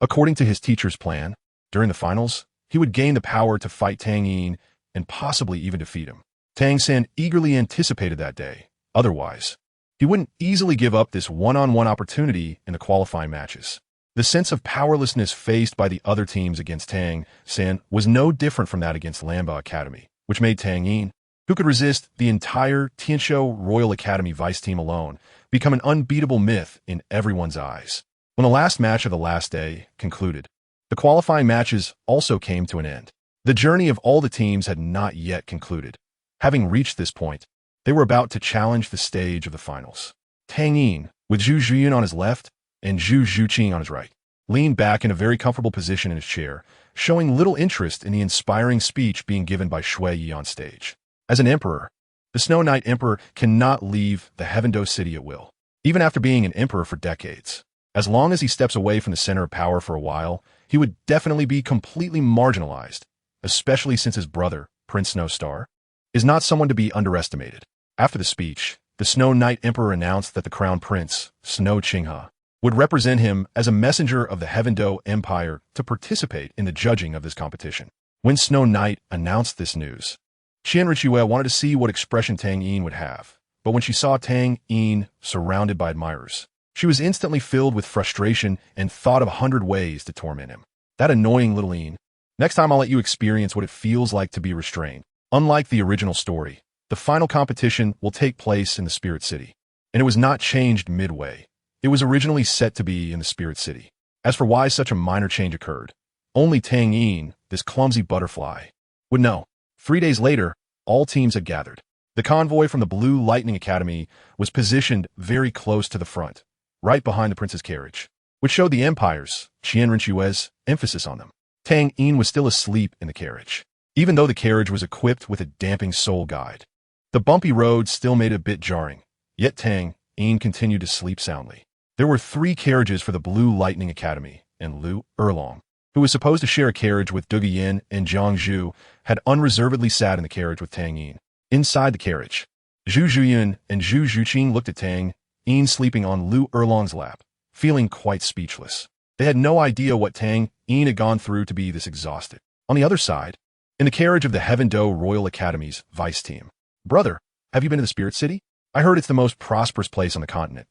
According to his teacher's plan, during the finals, he would gain the power to fight Tang Yin and possibly even defeat him. Tang San eagerly anticipated that day. Otherwise, he wouldn't easily give up this one-on-one opportunity in the qualifying matches. The sense of powerlessness faced by the other teams against Tang San was no different from that against Lamba Academy, which made Tang Yin, who could resist the entire Tianshou Royal Academy vice team alone, become an unbeatable myth in everyone's eyes. When the last match of the last day concluded, the qualifying matches also came to an end. The journey of all the teams had not yet concluded. Having reached this point, they were about to challenge the stage of the finals. Tang Yin, with Zhu Zhiyun on his left and Zhu Zhuqing on his right, leaned back in a very comfortable position in his chair, showing little interest in the inspiring speech being given by Shui Yi on stage. As an emperor, the Snow Knight Emperor cannot leave the Heavendo City at will, even after being an emperor for decades. As long as he steps away from the center of power for a while, he would definitely be completely marginalized, especially since his brother, Prince Snowstar, is not someone to be underestimated. After the speech, the Snow Knight Emperor announced that the Crown Prince, Snow Qinghe, would represent him as a messenger of the Heavendo Empire to participate in the judging of this competition. When Snow Knight announced this news, Qian Richue wanted to see what expression Tang Yin would have, but when she saw Tang Yin surrounded by admirers, she was instantly filled with frustration and thought of 100 ways to torment him. That annoying little Yin. Next time I'll let you experience what it feels like to be restrained. Unlike the original story, the final competition will take place in the Spirit City, and it was not changed midway. It was originally set to be in the Spirit City. As for why such a minor change occurred, only Tang Yin, this clumsy butterfly, would know. 3 days later, all teams had gathered. The convoy from the Blue Lightning Academy was positioned very close to the front, right behind the prince's carriage, which showed the Empire's, Qian Rinchue's, emphasis on them. Tang Yin was still asleep in the carriage, even though the carriage was equipped with a damping soul guide. The bumpy road still made it a bit jarring, yet Tang Yin continued to sleep soundly. There were 3 carriages for the Blue Lightning Academy, and Lu Erlong, who was supposed to share a carriage with Duge Yin and Jiang Zhu, had unreservedly sat in the carriage with Tang Yin. Inside the carriage, Zhu Zhuyin and Zhu Zhuqing looked at Tang Yin sleeping on Lu Erlong's lap, feeling quite speechless. They had no idea what Tang Yin had gone through to be this exhausted. On the other side, in the carriage of the Heavendo Royal Academy's vice team. Brother, have you been to the Spirit City? I heard it's the most prosperous place on the continent.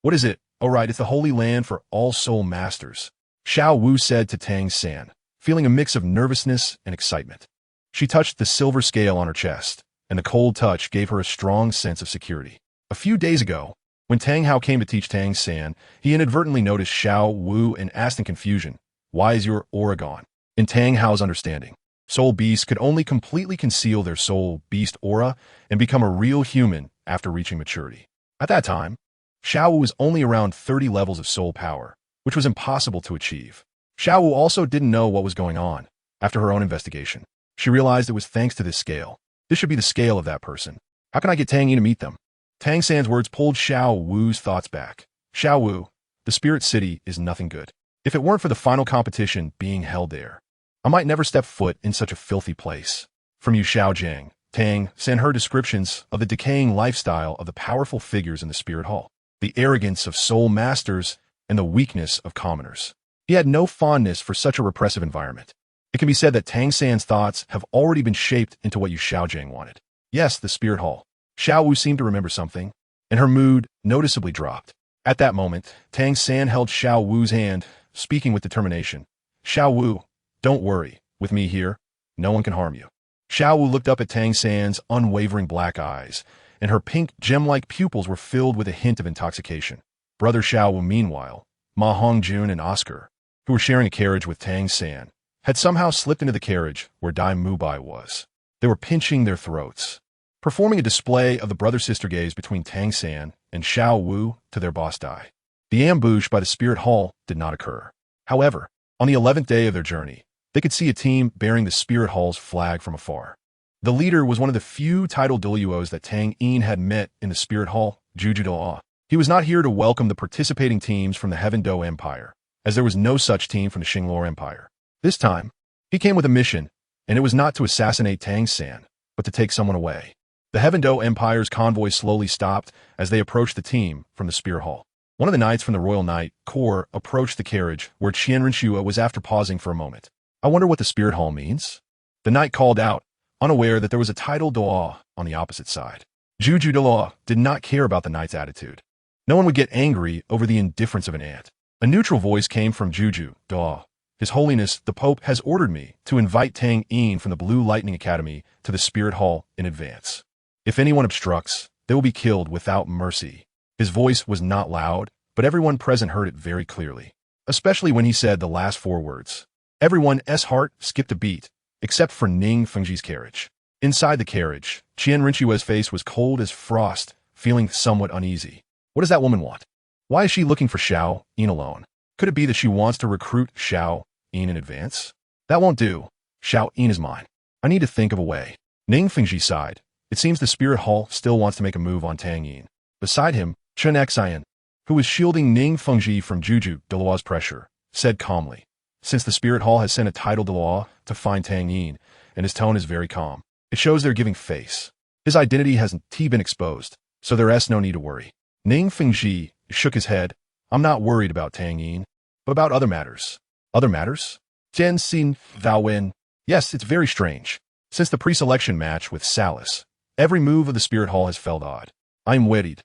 What is it? Oh right, it's the Holy Land for all soul masters, Xiao Wu said to Tang San, feeling a mix of nervousness and excitement. She touched the silver scale on her chest, and the cold touch gave her a strong sense of security. A few days ago, when Tang Hao came to teach Tang San, he inadvertently noticed Xiao Wu and asked in confusion, "Why is your aura gone?" In Tang Hao's understanding, soul beasts could only completely conceal their soul beast aura and become a real human after reaching maturity. At that time, Xiao Wu was only around 30 levels of soul power, which was impossible to achieve. Xiao Wu also didn't know what was going on. After her own investigation, she realized it was thanks to this scale. This should be the scale of that person. How can I get Tang Yin to meet them? Tang San's words pulled Xiao Wu's thoughts back. Xiao Wu, the Spirit City is nothing good. If it weren't for the final competition being held there, I might never step foot in such a filthy place. From Yu Xiaojiang, Tang San heard descriptions of the decaying lifestyle of the powerful figures in the Spirit Hall, the arrogance of soul masters, and the weakness of commoners. He had no fondness for such a repressive environment. It can be said that Tang San's thoughts have already been shaped into what Yu Xiaojiang wanted. Yes, the Spirit Hall. Xiao Wu seemed to remember something, and her mood noticeably dropped. At that moment, Tang San held Xiao Wu's hand, speaking with determination. Xiao Wu, don't worry. With me here, no one can harm you. Xiao Wu looked up at Tang San's unwavering black eyes, and her pink gem-like pupils were filled with a hint of intoxication. Brother Xiao Wu, meanwhile, Ma Hongjun and Oscar, who were sharing a carriage with Tang San, had somehow slipped into the carriage where Dai Mubai was. They were pinching their throats, performing a display of the brother-sister gaze between Tang San and Xiao Wu to their boss Dai. The ambush by the Spirit Hall did not occur. However, on the 11th day of their journey, they could see a team bearing the Spirit Hall's flag from afar. The leader was one of the few titled Douluos that Tang Yin had met in the Spirit Hall, Juju Doa. He was not here to welcome the participating teams from the Heavendo Empire, as there was no such team from the Xinglor Empire. This time, he came with a mission, and it was not to assassinate Tang San, but to take someone away. The Heavendo Empire's convoy slowly stopped as they approached the team from the Spirit Hall. One of the knights from the Royal Knight Corps approached the carriage where Qian Rinshua was after pausing for a moment. I wonder what the Spirit Hall means? The knight called out, unaware that there was a title Doa on the opposite side. Juju Doa did not care about the knight's attitude. No one would get angry over the indifference of an ant. A neutral voice came from Juju Doa. His Holiness, the Pope, has ordered me to invite Tang Yin from the Blue Lightning Academy to the Spirit Hall in advance. If anyone obstructs, they will be killed without mercy. His voice was not loud, but everyone present heard it very clearly, especially when he said the last 4 words. Everyone's heart skipped a beat, except for Ning Fengji's carriage. Inside the carriage, Qian Rinchue's face was cold as frost, feeling somewhat uneasy. What does that woman want? Why is she looking for Xiao Yin alone? Could it be that she wants to recruit Xiao Yin in advance? That won't do. Xiao Yin is mine. I need to think of a way. Ning Fengji sighed. It seems the Spirit Hall still wants to make a move on Tang Yin. Beside him, Chen Xian, who was shielding Ning Fengji from Juju Daluo's pressure, said calmly, since the Spirit Hall has sent a title Daluo to find Tang Yin, and his tone is very calm, it shows they're giving face. His identity hasn't been exposed, so there's no need to worry. Ning Fengji shook his head. I'm not worried about Tang Yin, but about other matters. Other matters? Jian Xin Vao Wen. Yes, it's very strange. Since the pre-selection match with Salis, every move of the Spirit Hall has felt odd. I'm worried.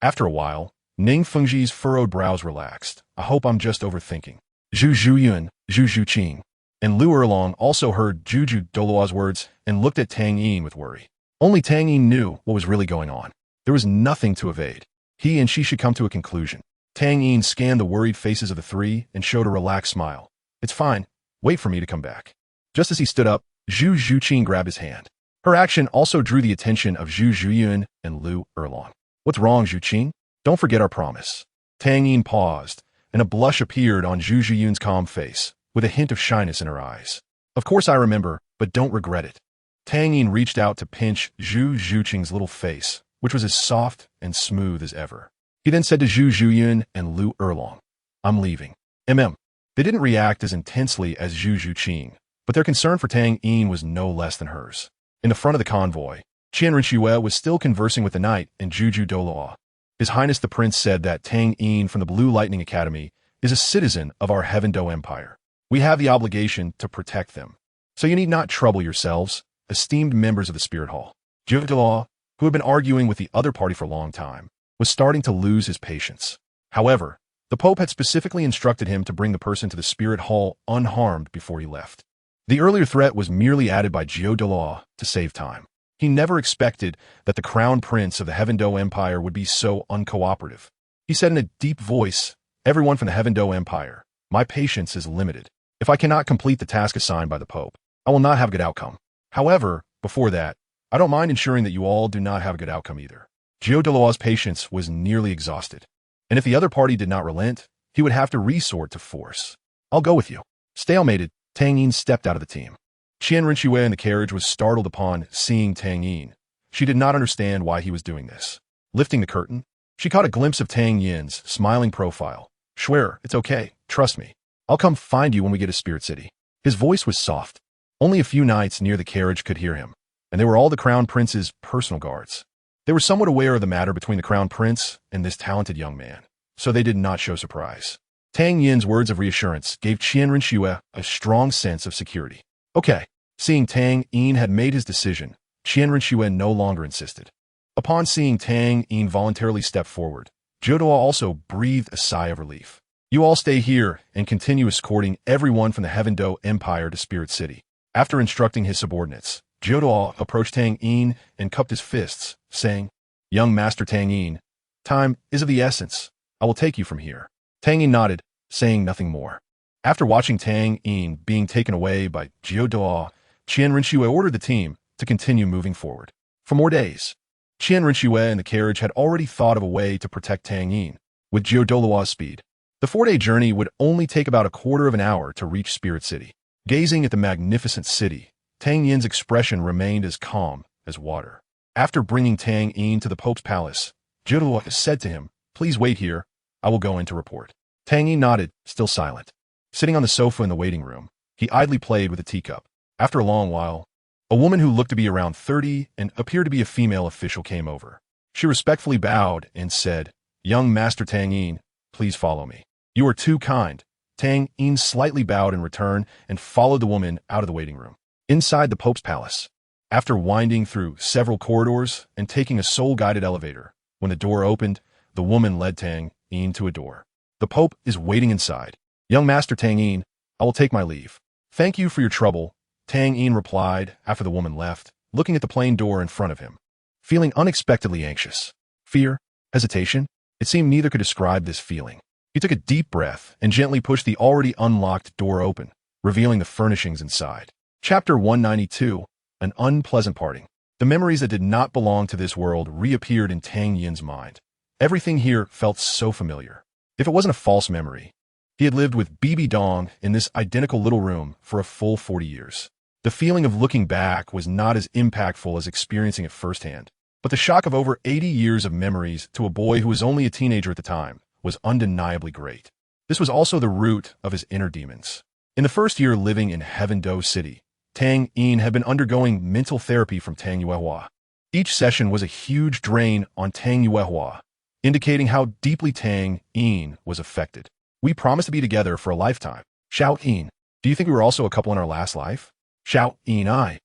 After a while, Ning Fengji's furrowed brows relaxed. I hope I'm just overthinking. Zhu Zhuyuan, Zhu Zhuqing, and Lu Erlong also heard Juju Daluo's words and looked at Tang Yin with worry. Only Tang Yin knew what was really going on. There was nothing to evade. He and she should come to a conclusion. Tang Yin scanned the worried faces of the 3 and showed a relaxed smile. It's fine. Wait for me to come back. Just as he stood up, Zhu Zhuqing grabbed his hand. Her action also drew the attention of Zhu Zhuyuan and Lu Erlong. What's wrong, Zhuqing? Don't forget our promise. Tang Yin paused, and a blush appeared on Zhu Zhuyuan's calm face, with a hint of shyness in her eyes. Of course I remember, but don't regret it. Tang Yin reached out to pinch Zhu Zhuqing's little face, which was as soft and smooth as ever. He then said to Zhu Zhuyuan and Lu Erlong, I'm leaving. They didn't react as intensely as Zhu Zhuqing, but their concern for Tang Yin was no less than hers. In the front of the convoy, Qian Rinchue was still conversing with the knight and Juju Daluo. His Highness the Prince said that Tang Yin from the Blue Lightning Academy is a citizen of our Heaven Do Empire. We have the obligation to protect them. So you need not trouble yourselves, esteemed members of the Spirit Hall. Juju Daluo, who had been arguing with the other party for a long time, was starting to lose his patience. However, the Pope had specifically instructed him to bring the person to the Spirit Hall unharmed before he left. The earlier threat was merely added by Jiu Daluo to save time. He never expected that the Crown Prince of the Heaven Do Empire would be so uncooperative. He said in a deep voice, Everyone from the Heaven Do Empire, my patience is limited. If I cannot complete the task assigned by the Pope, I will not have a good outcome. However, before that, I don't mind ensuring that you all do not have a good outcome either. Jiu Daluo's patience was nearly exhausted, and if the other party did not relent, he would have to resort to force. I'll go with you. Stalemated, Tang Yin stepped out of the team. Qian Rinchue in the carriage was startled upon seeing Tang Yin. She did not understand why he was doing this. Lifting the curtain, she caught a glimpse of Tang Yin's smiling profile. Swear, it's okay. Trust me. I'll come find you when we get to Spirit City. His voice was soft. Only a few knights near the carriage could hear him, and they were all the Crown Prince's personal guards. They were somewhat aware of the matter between the Crown Prince and this talented young man, so they did not show surprise. Tang Yin's words of reassurance gave Qian Rinchue a strong sense of security. Okay. Seeing Tang Yin had made his decision, Qian Rinchue no longer insisted. Upon seeing Tang Yin voluntarily step forward, Jiu Daluo also breathed a sigh of relief. You all stay here and continue escorting everyone from the Heaven Do Empire to Spirit City. After instructing his subordinates, Jiu Daluo approached Tang Yin and cupped his fists, saying, Young Master Tang Yin, time is of the essence. I will take you from here. Tang Yin nodded, saying nothing more. After watching Tang Yin being taken away by Jiu Daluo, Qian Rinchue ordered the team to continue moving forward. For more days, Qian Rinchue and the carriage had already thought of a way to protect Tang Yin. With Jiu Daluo's speed, the 4-day journey would only take about a quarter of an hour to reach Spirit City. Gazing at the magnificent city, Tang Yin's expression remained as calm as water. After bringing Tang Yin to the Pope's palace, Jiu Daluo said to him, Please wait here. I will go in to report. Tang Yin nodded, still silent. Sitting on the sofa in the waiting room, he idly played with a teacup. After a long while, a woman who looked to be around 30 and appeared to be a female official came over. She respectfully bowed and said, Young Master Tang Yin, please follow me. You are too kind. Tang Yin slightly bowed in return and followed the woman out of the waiting room. Inside the Pope's palace, after winding through several corridors and taking a soul-guided elevator, when the door opened, the woman led Tang Yin to a door. The Pope is waiting inside. Young Master Tang Yin, I will take my leave. Thank you for your trouble, Tang Yin replied after the woman left, looking at the plain door in front of him. Feeling unexpectedly anxious. Fear? Hesitation? It seemed neither could describe this feeling. He took a deep breath and gently pushed the already unlocked door open, revealing the furnishings inside. Chapter 192, An Unpleasant Parting. The memories that did not belong to this world reappeared in Tang Yin's mind. Everything here felt so familiar. If it wasn't a false memory, he had lived with Bibi Dong in this identical little room for a full 40 years. The feeling of looking back was not as impactful as experiencing it firsthand, but the shock of over 80 years of memories to a boy who was only a teenager at the time was undeniably great. This was also the root of his inner demons. In the first year living in Heaven-Do City, Tang Yin had been undergoing mental therapy from Tang Yuehua. Each session was a huge drain on Tang Yuehua, indicating how deeply Tang Yin was affected. We promised to be together for a lifetime. Xiao Yin, do you think we were also a couple in our last life? Xiao Yin,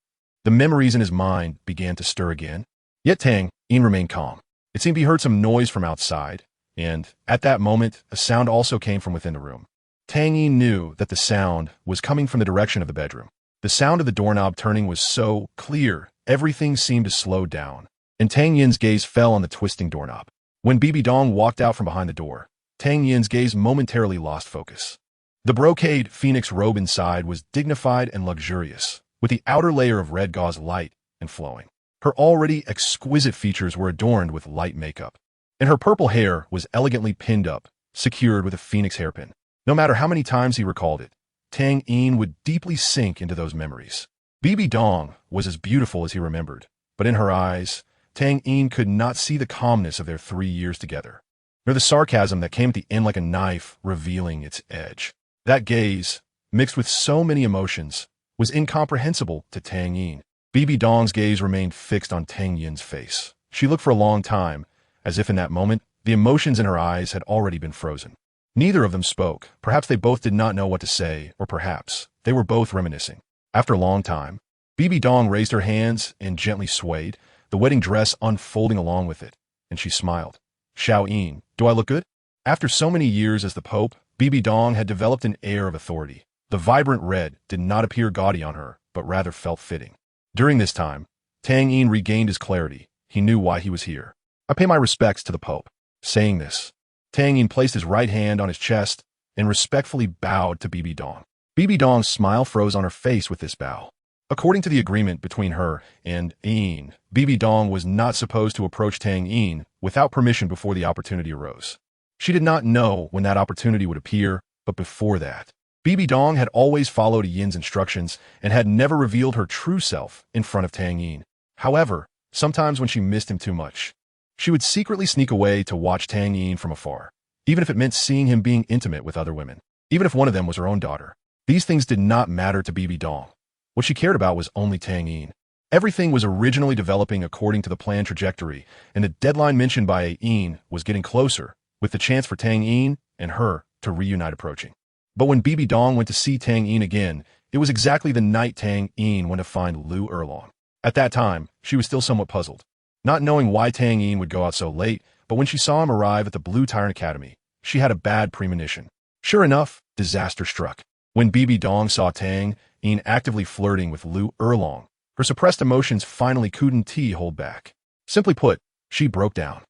The memories in his mind began to stir again. Yet Tang Yin remained calm. It seemed he heard some noise from outside, and at that moment, a sound also came from within the room. Tang Yin knew that the sound was coming from the direction of the bedroom. The sound of the doorknob turning was so clear, everything seemed to slow down, and Tang Yin's gaze fell on the twisting doorknob. When Bibi Dong walked out from behind the door, Tang Yin's gaze momentarily lost focus. The brocade phoenix robe inside was dignified and luxurious, with the outer layer of red gauze light and flowing. Her already exquisite features were adorned with light makeup, and her purple hair was elegantly pinned up, secured with a phoenix hairpin. No matter how many times he recalled it, Tang Yin would deeply sink into those memories. Bibi Dong was as beautiful as he remembered, but in her eyes, Tang Yin could not see the calmness of their 3 years together, nor the sarcasm that came at the end like a knife revealing its edge. That gaze, mixed with so many emotions, was incomprehensible to Tang Yin. Bibi Dong's gaze remained fixed on Tang Yin's face. She looked for a long time, as if in that moment, the emotions in her eyes had already been frozen. Neither of them spoke. Perhaps they both did not know what to say, or perhaps they were both reminiscing. After a long time, Bibi Dong raised her hands and gently swayed, the wedding dress unfolding along with it, and she smiled. Xiao Yin, do I look good? After so many years as the Pope, Bibi Dong had developed an air of authority. The vibrant red did not appear gaudy on her, but rather felt fitting. During this time, Tang Yin regained his clarity. He knew why he was here. I pay my respects to the Pope. Saying this, Tang Yin placed his right hand on his chest and respectfully bowed to Bibi Dong. Bibi Dong's smile froze on her face with this bow. According to the agreement between her and Yin, Bibi Dong was not supposed to approach Tang Yin without permission before the opportunity arose. She did not know when that opportunity would appear, but before that, Bibi Dong had always followed Yin's instructions and had never revealed her true self in front of Tang Yin. However, sometimes when she missed him too much, she would secretly sneak away to watch Tang Yin from afar, even if it meant seeing him being intimate with other women, even if one of them was her own daughter. These things did not matter to Bibi Dong. What she cared about was only Tang Yin. Everything was originally developing according to the planned trajectory, and the deadline mentioned by Yin was getting closer, with the chance for Tang Yin and her to reunite approaching. But when Bibi Dong went to see Tang Yin again, it was exactly the night Tang Yin went to find Lu Erlong. At that time, she was still somewhat puzzled, not knowing why Tang Yin would go out so late, but when she saw him arrive at the Blue Tyrant Academy, she had a bad premonition. Sure enough, disaster struck. When Bibi Dong saw Tang Yin actively flirting with Lu Erlong, her suppressed emotions finally couldn't hold back. Simply put, she broke down.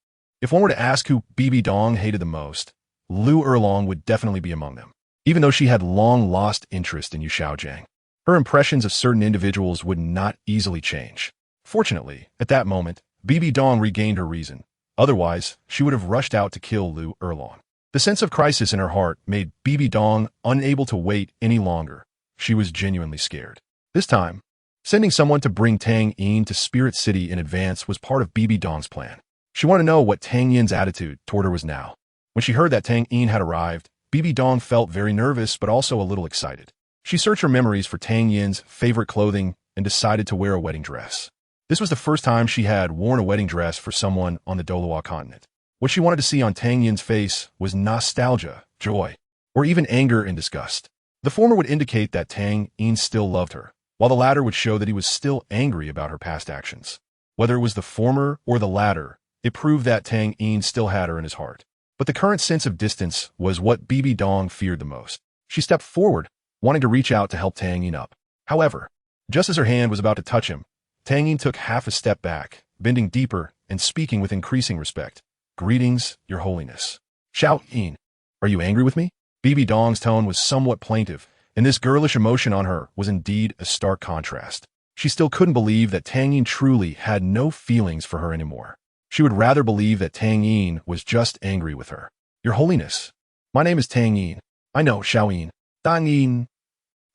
If one were to ask who Bibi Dong hated the most, Lu Erlong would definitely be among them. Even though she had long lost interest in Yu Xiaojiang, her impressions of certain individuals would not easily change. Fortunately, at that moment, Bibi Dong regained her reason. Otherwise, she would have rushed out to kill Lu Erlong. The sense of crisis in her heart made Bibi Dong unable to wait any longer. She was genuinely scared. This time, sending someone to bring Tang Yin to Spirit City in advance was part of Bibi Dong's plan. She wanted to know what Tang Yin's attitude toward her was now. When she heard that Tang Yin had arrived, Bibi Dong felt very nervous but also a little excited. She searched her memories for Tang Yin's favorite clothing and decided to wear a wedding dress. This was the first time she had worn a wedding dress for someone on the Douluo continent. What she wanted to see on Tang Yin's face was nostalgia, joy, or even anger and disgust. The former would indicate that Tang Yin still loved her, while the latter would show that he was still angry about her past actions. Whether it was the former or the latter, it proved that Tang Yin still had her in his heart. But the current sense of distance was what Bibi Dong feared the most. She stepped forward, wanting to reach out to help Tang Yin up. However, just as her hand was about to touch him, Tang Yin took half a step back, bending deeper and speaking with increasing respect. "Greetings, Your Holiness." "Xiao Yin, are you angry with me?" Bibi Dong's tone was somewhat plaintive, and this girlish emotion on her was indeed a stark contrast. She still couldn't believe that Tang Yin truly had no feelings for her anymore. She would rather believe that Tang Yin was just angry with her. "Your Holiness, my name is Tang Yin." "I know, Xiao Yin." "Tang Yin,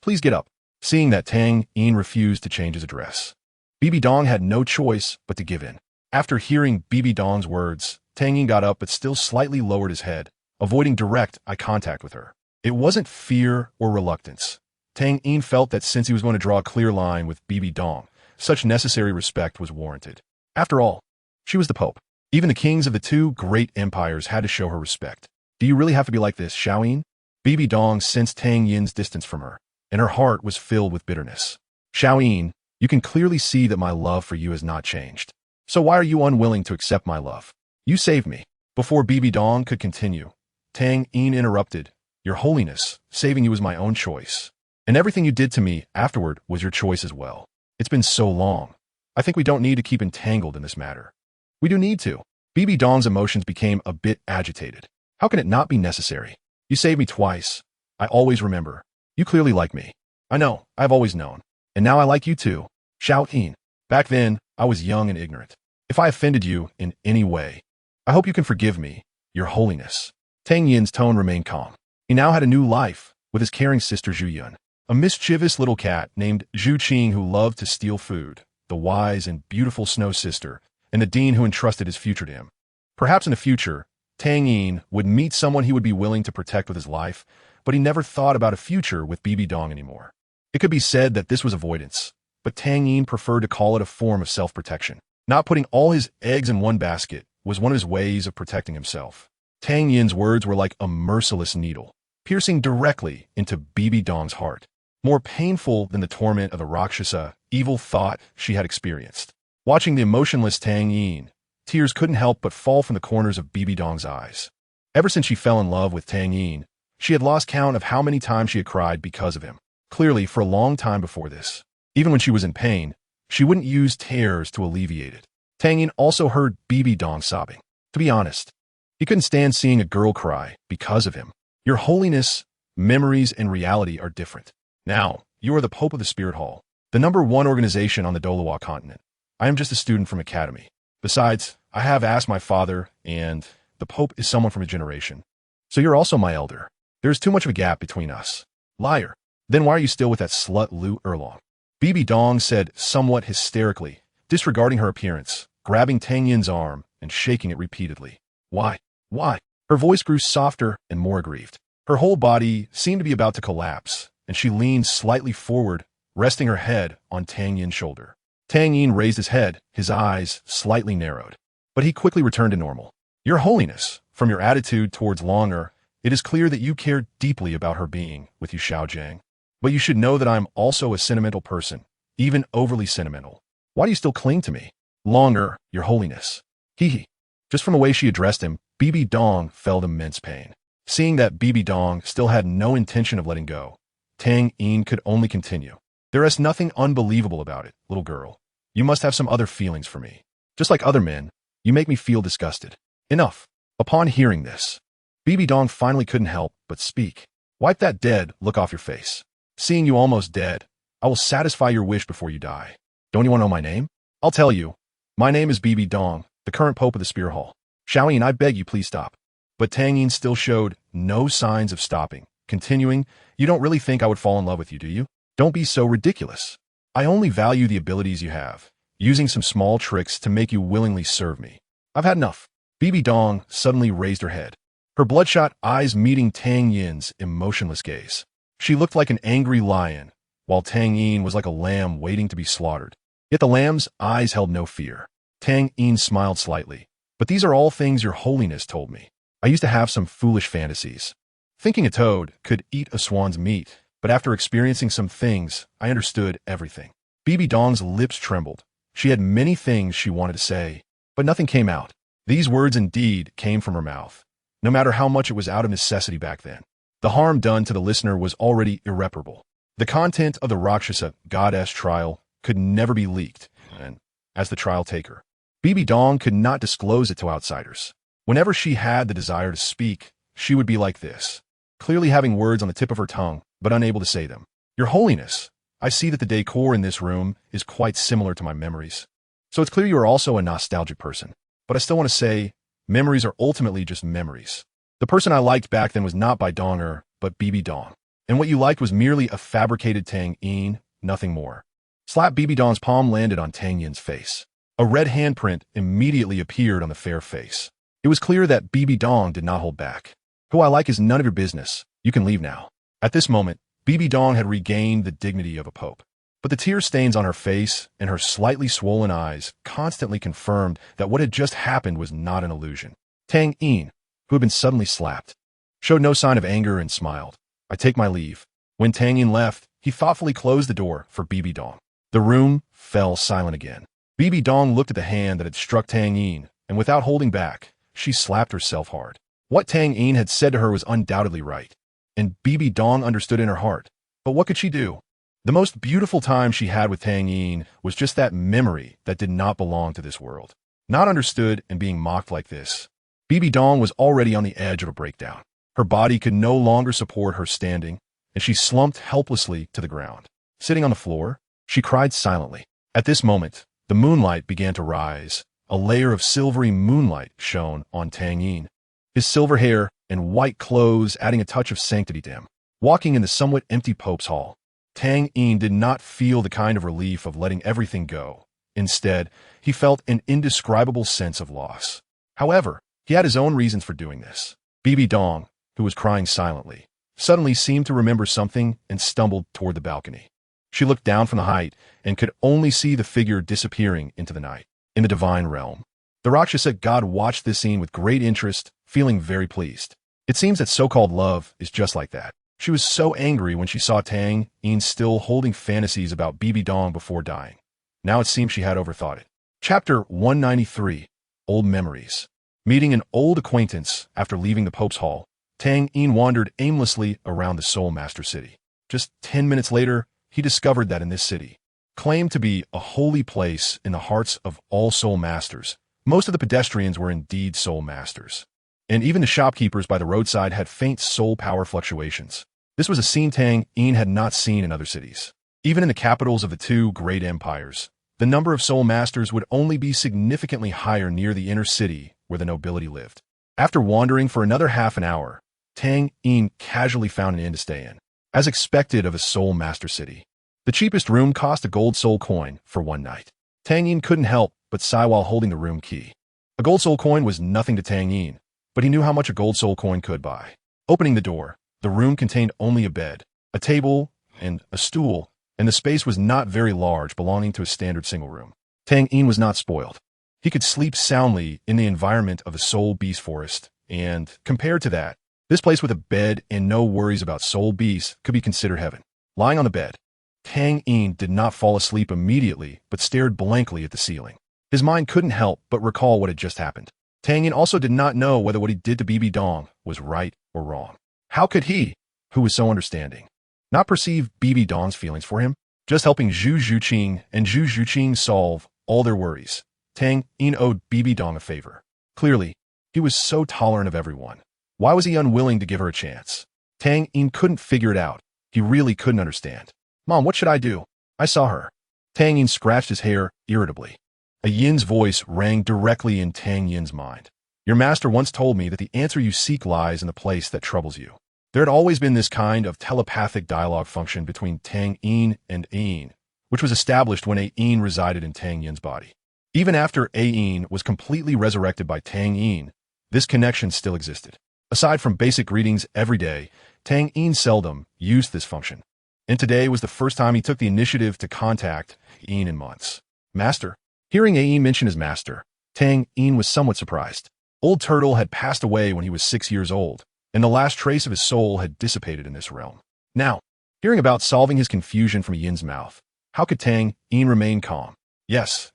please get up." Seeing that Tang Yin refused to change his address, Bibi Dong had no choice but to give in. After hearing Bibi Dong's words, Tang Yin got up but still slightly lowered his head, avoiding direct eye contact with her. It wasn't fear or reluctance. Tang Yin felt that since he was going to draw a clear line with Bibi Dong, such necessary respect was warranted. After all, she was the Pope. Even the kings of the two great empires had to show her respect. "Do you really have to be like this, Xiao Yin?" Bibi Dong sensed Tang Yin's distance from her, and her heart was filled with bitterness. "Xiao Yin, you can clearly see that my love for you has not changed. So why are you unwilling to accept my love? You saved me." Before Bibi Dong could continue, Tang Yin interrupted. "Your Holiness, saving you was my own choice. And everything you did to me afterward was your choice as well. It's been so long. I think we don't need to keep entangled in this matter." "We do need to." Bibi Dong's emotions became a bit agitated. "How can it not be necessary? You saved me twice. I always remember. You clearly like me." "I know, I've always known. And now I like you too." "Xiao Yin, back then, I was young and ignorant. If I offended you in any way, I hope you can forgive me, Your Holiness." Tang Yin's tone remained calm. He now had a new life with his caring sister Zhu Yun, a mischievous little cat named Zhu Qing who loved to steal food, the wise and beautiful Snow Sister, and the dean who entrusted his future to him. Perhaps in the future, Tang Yin would meet someone he would be willing to protect with his life, but he never thought about a future with Bibi Dong anymore. It could be said that this was avoidance, but Tang Yin preferred to call it a form of self-protection. Not putting all his eggs in one basket was one of his ways of protecting himself. Tang Yin's words were like a merciless needle, piercing directly into Bibi Dong's heart, more painful than the torment of the Rakshasa, evil thought she had experienced. Watching the emotionless Tang Yin, tears couldn't help but fall from the corners of Bibi Dong's eyes. Ever since she fell in love with Tang Yin, she had lost count of how many times she had cried because of him. Clearly, for a long time before this, even when she was in pain, she wouldn't use tears to alleviate it. Tang Yin also heard Bibi Dong sobbing. To be honest, he couldn't stand seeing a girl cry because of him. "Your Holiness, memories and reality are different. Now, you are the Pope of the Spirit Hall, the #1 organization on the Douluo continent. I am just a student from Academy. Besides, I have asked my father, and the Pope is someone from his generation. So you're also my elder. There is too much of a gap between us." "Liar. Then why are you still with that slut Lu Erlong?" Bibi Dong said somewhat hysterically, disregarding her appearance, grabbing Tang Yin's arm and shaking it repeatedly. "Why? Why?" Her voice grew softer and more aggrieved. Her whole body seemed to be about to collapse, and she leaned slightly forward, resting her head on Tang Yin's shoulder. Tang Yin raised his head, his eyes slightly narrowed, but he quickly returned to normal. "Your Holiness, from your attitude towards Longer, it is clear that you care deeply about her being with you, Xiao Jiang. But you should know that I am also a sentimental person, even overly sentimental. Why do you still cling to me?" "Longer, Your Holiness." Hee. Just from the way she addressed him, Bibi Dong felt immense pain. Seeing that Bibi Dong still had no intention of letting go, Tang Yin could only continue. "There is nothing unbelievable about it, little girl. You must have some other feelings for me. Just like other men, you make me feel disgusted." "Enough." Upon hearing this, Bibi Dong finally couldn't help but speak. "Wipe that dead look off your face. Seeing you almost dead, I will satisfy your wish before you die. Don't you want to know my name? I'll tell you. My name is Bibi Dong, the current Pope of the Spear Hall." "Xiao Yin, I beg you, please stop." But Tang Yin still showed no signs of stopping, continuing, "You don't really think I would fall in love with you, do you? Don't be so ridiculous. I only value the abilities you have, using some small tricks to make you willingly serve me. I've had enough." Bibi Dong suddenly raised her head, her bloodshot eyes meeting Tang Yin's emotionless gaze. She looked like an angry lion, while Tang Yin was like a lamb waiting to be slaughtered. Yet the lamb's eyes held no fear. Tang Yin smiled slightly. "But these are all things Your Holiness told me. I used to have some foolish fantasies. Thinking a toad could eat a swan's meat, but after experiencing some things, I understood everything." Bibi Dong's lips trembled. She had many things she wanted to say, but nothing came out. These words indeed came from her mouth, no matter how much it was out of necessity back then. The harm done to the listener was already irreparable. The content of the Rakshasa goddess trial could never be leaked, and as the trial taker, Bibi Dong could not disclose it to outsiders. Whenever she had the desire to speak, she would be like this, clearly having words on the tip of her tongue, but unable to say them. Your Holiness, I see that the decor in this room is quite similar to my memories. So it's clear you are also a nostalgic person. But I still want to say, memories are ultimately just memories. The person I liked back then was not Bai Donger, but BB Dong. And what you liked was merely a fabricated Tang Yin, nothing more. Slap. BB Dong's palm landed on Tang Yin's face. A red handprint immediately appeared on the fair face. It was clear that BB Dong did not hold back. Who I like is none of your business. You can leave now. At this moment, BB Dong had regained the dignity of a pope. But the tear stains on her face and her slightly swollen eyes constantly confirmed that what had just happened was not an illusion. Tang Yin, who had been suddenly slapped, showed no sign of anger and smiled. I take my leave. When Tang Yin left, he thoughtfully closed the door for BB Dong. The room fell silent again. BB Dong looked at the hand that had struck Tang Yin, and without holding back, she slapped herself hard. What Tang Yin had said to her was undoubtedly right, and BB Dong understood in her heart. But what could she do? The most beautiful time she had with Tang Yin was just that memory that did not belong to this world. Not understood and being mocked like this, BB Dong was already on the edge of a breakdown. Her body could no longer support her standing, and she slumped helplessly to the ground. Sitting on the floor, she cried silently. At this moment, the moonlight began to rise. A layer of silvery moonlight shone on Tang Yin, his silver hair and white clothes adding a touch of sanctity to him. Walking in the somewhat empty Pope's Hall, Tang Yin did not feel the kind of relief of letting everything go. Instead, he felt an indescribable sense of loss. However, he had his own reasons for doing this. BB Dong, who was crying silently, suddenly seemed to remember something and stumbled toward the balcony. She looked down from the height and could only see the figure disappearing into the night. In the divine realm, the Rakshasa god watched this scene with great interest, feeling very pleased. It seems that so-called love is just like that. She was so angry when she saw Tang Yin still holding fantasies about BB Dong before dying. Now it seemed she had overthought it. Chapter 193, Old Memories. Meeting an old acquaintance after leaving the Pope's Hall, Tang Yin wandered aimlessly around the Soul Master City. Just 10 minutes later, he discovered that in this city, claimed to be a holy place in the hearts of all soul masters, most of the pedestrians were indeed soul masters. And even the shopkeepers by the roadside had faint soul power fluctuations. This was a scene Tang Yin had not seen in other cities. Even in the capitals of the two great empires, the number of soul masters would only be significantly higher near the inner city where the nobility lived. After wandering for another half an hour, Tang Yin casually found an inn to stay in, as expected of a soul master city. The cheapest room cost a gold soul coin for one night. Tang Yin couldn't help but sigh while holding the room key. A gold soul coin was nothing to Tang Yin, but he knew how much a gold soul coin could buy. Opening the door, the room contained only a bed, a table, and a stool, and the space was not very large, belonging to a standard single room. Tang Yin was not spoiled. He could sleep soundly in the environment of a soul beast forest, and, compared to that, this place with a bed and no worries about soul beasts could be considered heaven. Lying on the bed, Tang Yin did not fall asleep immediately, but stared blankly at the ceiling. His mind couldn't help but recall what had just happened. Tang Yin also did not know whether what he did to BB Dong was right or wrong. How could he, who was so understanding, not perceive BB Dong's feelings for him? Just helping Zhu Zhuqing and Zhu Zhuqing solve all their worries, Tang Yin owed BB Dong a favor. Clearly, he was so tolerant of everyone. Why was he unwilling to give her a chance? Tang Yin couldn't figure it out. He really couldn't understand. Mom, what should I do? I saw her. Tang Yin scratched his hair irritably. A Yin's voice rang directly in Tang Yin's mind. Your master once told me that the answer you seek lies in the place that troubles you. There had always been this kind of telepathic dialogue function between Tang Yin and Yin, which was established when Yin resided in Tang Yin's body. Even after Yin was completely resurrected by Tang Yin, this connection still existed. Aside from basic greetings every day, Tang Yin seldom used this function. And today was the first time he took the initiative to contact Yin in months. Master. Hearing Yin mention his master, Tang Yin was somewhat surprised. Old Turtle had passed away when he was 6 years old, and the last trace of his soul had dissipated in this realm. Now, hearing about solving his confusion from Yin's mouth, how could Tang Yin remain calm? Yes,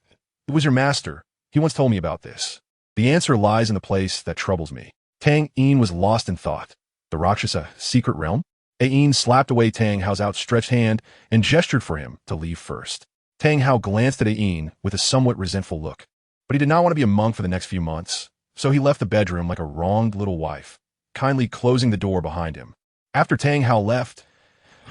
it was your master. He once told me about this. The answer lies in the place that troubles me. Tang Yin was lost in thought. The Rakshasa secret realm? Yin slapped away Tang Hao's outstretched hand and gestured for him to leave first. Tang Hao glanced at Yin with a somewhat resentful look, but he did not want to be a monk for the next few months, so he left the bedroom like a wronged little wife, kindly closing the door behind him. After Tang Hao left,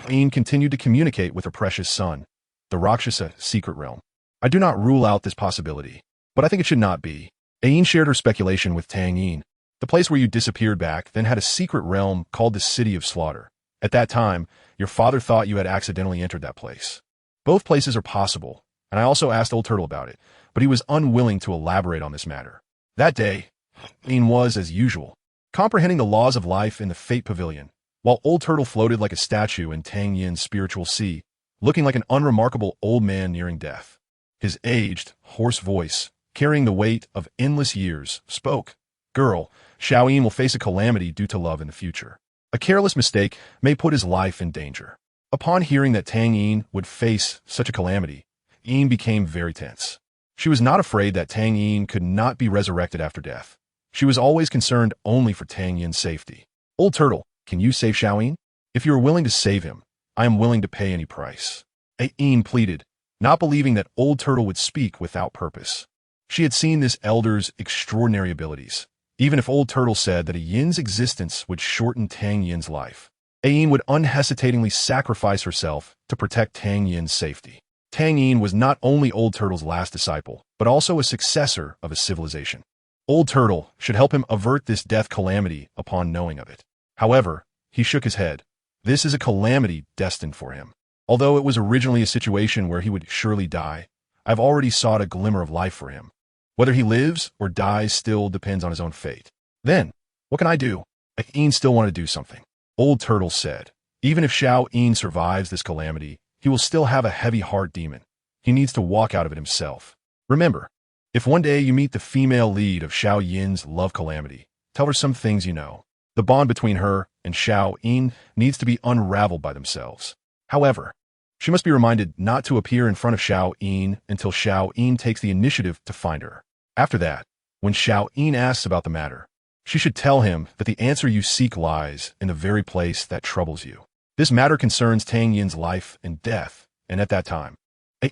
Ain continued to communicate with her precious son, the Rakshasa secret realm. I do not rule out this possibility, but I think it should not be. Ain shared her speculation with Tang Yin. The place where you disappeared back then had a secret realm called the City of Slaughter. At that time, your father thought you had accidentally entered that place. Both places are possible, and I also asked Old Turtle about it, but he was unwilling to elaborate on this matter. That day, Ain was, as usual, comprehending the laws of life in the Fate Pavilion, while Old Turtle floated like a statue in Tang Yin's spiritual sea, looking like an unremarkable old man nearing death. His aged, hoarse voice, carrying the weight of endless years, spoke. Girl, Xiao Yin will face a calamity due to love in the future. A careless mistake may put his life in danger. Upon hearing that Tang Yin would face such a calamity, Yin became very tense. She was not afraid that Tang Yin could not be resurrected after death. She was always concerned only for Tang Yin's safety. Old Turtle, can you save Xiao Yin? If you are willing to save him, I am willing to pay any price. Yin pleaded, not believing that Old Turtle would speak without purpose. She had seen this elder's extraordinary abilities. Even if Old Turtle said that a Yin's existence would shorten Tang Yin's life, Yin would unhesitatingly sacrifice herself to protect Tang Yin's safety. Tang Yin was not only Old Turtle's last disciple, but also a successor of a civilization. Old Turtle should help him avert this death calamity upon knowing of it. However, he shook his head. This is a calamity destined for him. Although it was originally a situation where he would surely die, I've already sought a glimmer of life for him. Whether he lives or dies still depends on his own fate. Then, what can I do? Yin still wanted to do something. Old Turtle said, even if Xiao Yin survives this calamity, he will still have a heavy heart demon. He needs to walk out of it himself. Remember, if one day you meet the female lead of Xiao Yin's love calamity, tell her some things you know. The bond between her and Xiao Yin needs to be unraveled by themselves. However, she must be reminded not to appear in front of Xiao Yin until Xiao Yin takes the initiative to find her. After that, when Xiao Yin asks about the matter, she should tell him that the answer you seek lies in the very place that troubles you. This matter concerns Tang Yin's life and death, and at that time,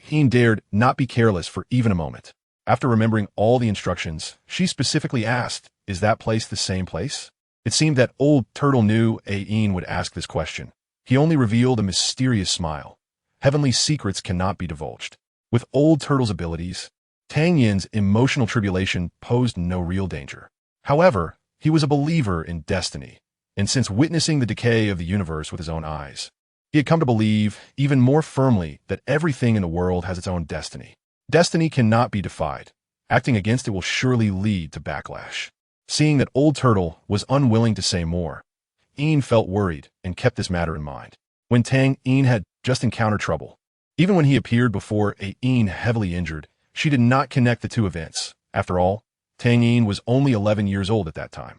Yin dared not be careless for even a moment. After remembering all the instructions, she specifically asked, is that place the same place? It seemed that Old Turtle knew Yin would ask this question. He only revealed a mysterious smile. Heavenly secrets cannot be divulged. With Old Turtle's abilities, Tang Yin's emotional tribulation posed no real danger. However, he was a believer in destiny, and since witnessing the decay of the universe with his own eyes, he had come to believe even more firmly that everything in the world has its own destiny. Destiny cannot be defied. Acting against it will surely lead to backlash. Seeing that Old Turtle was unwilling to say more, Yin felt worried and kept this matter in mind. When Tang Yin had just encountered trouble, even when he appeared before Yin heavily injured, she did not connect the two events. After all, Tang Yin was only 11 years old at that time.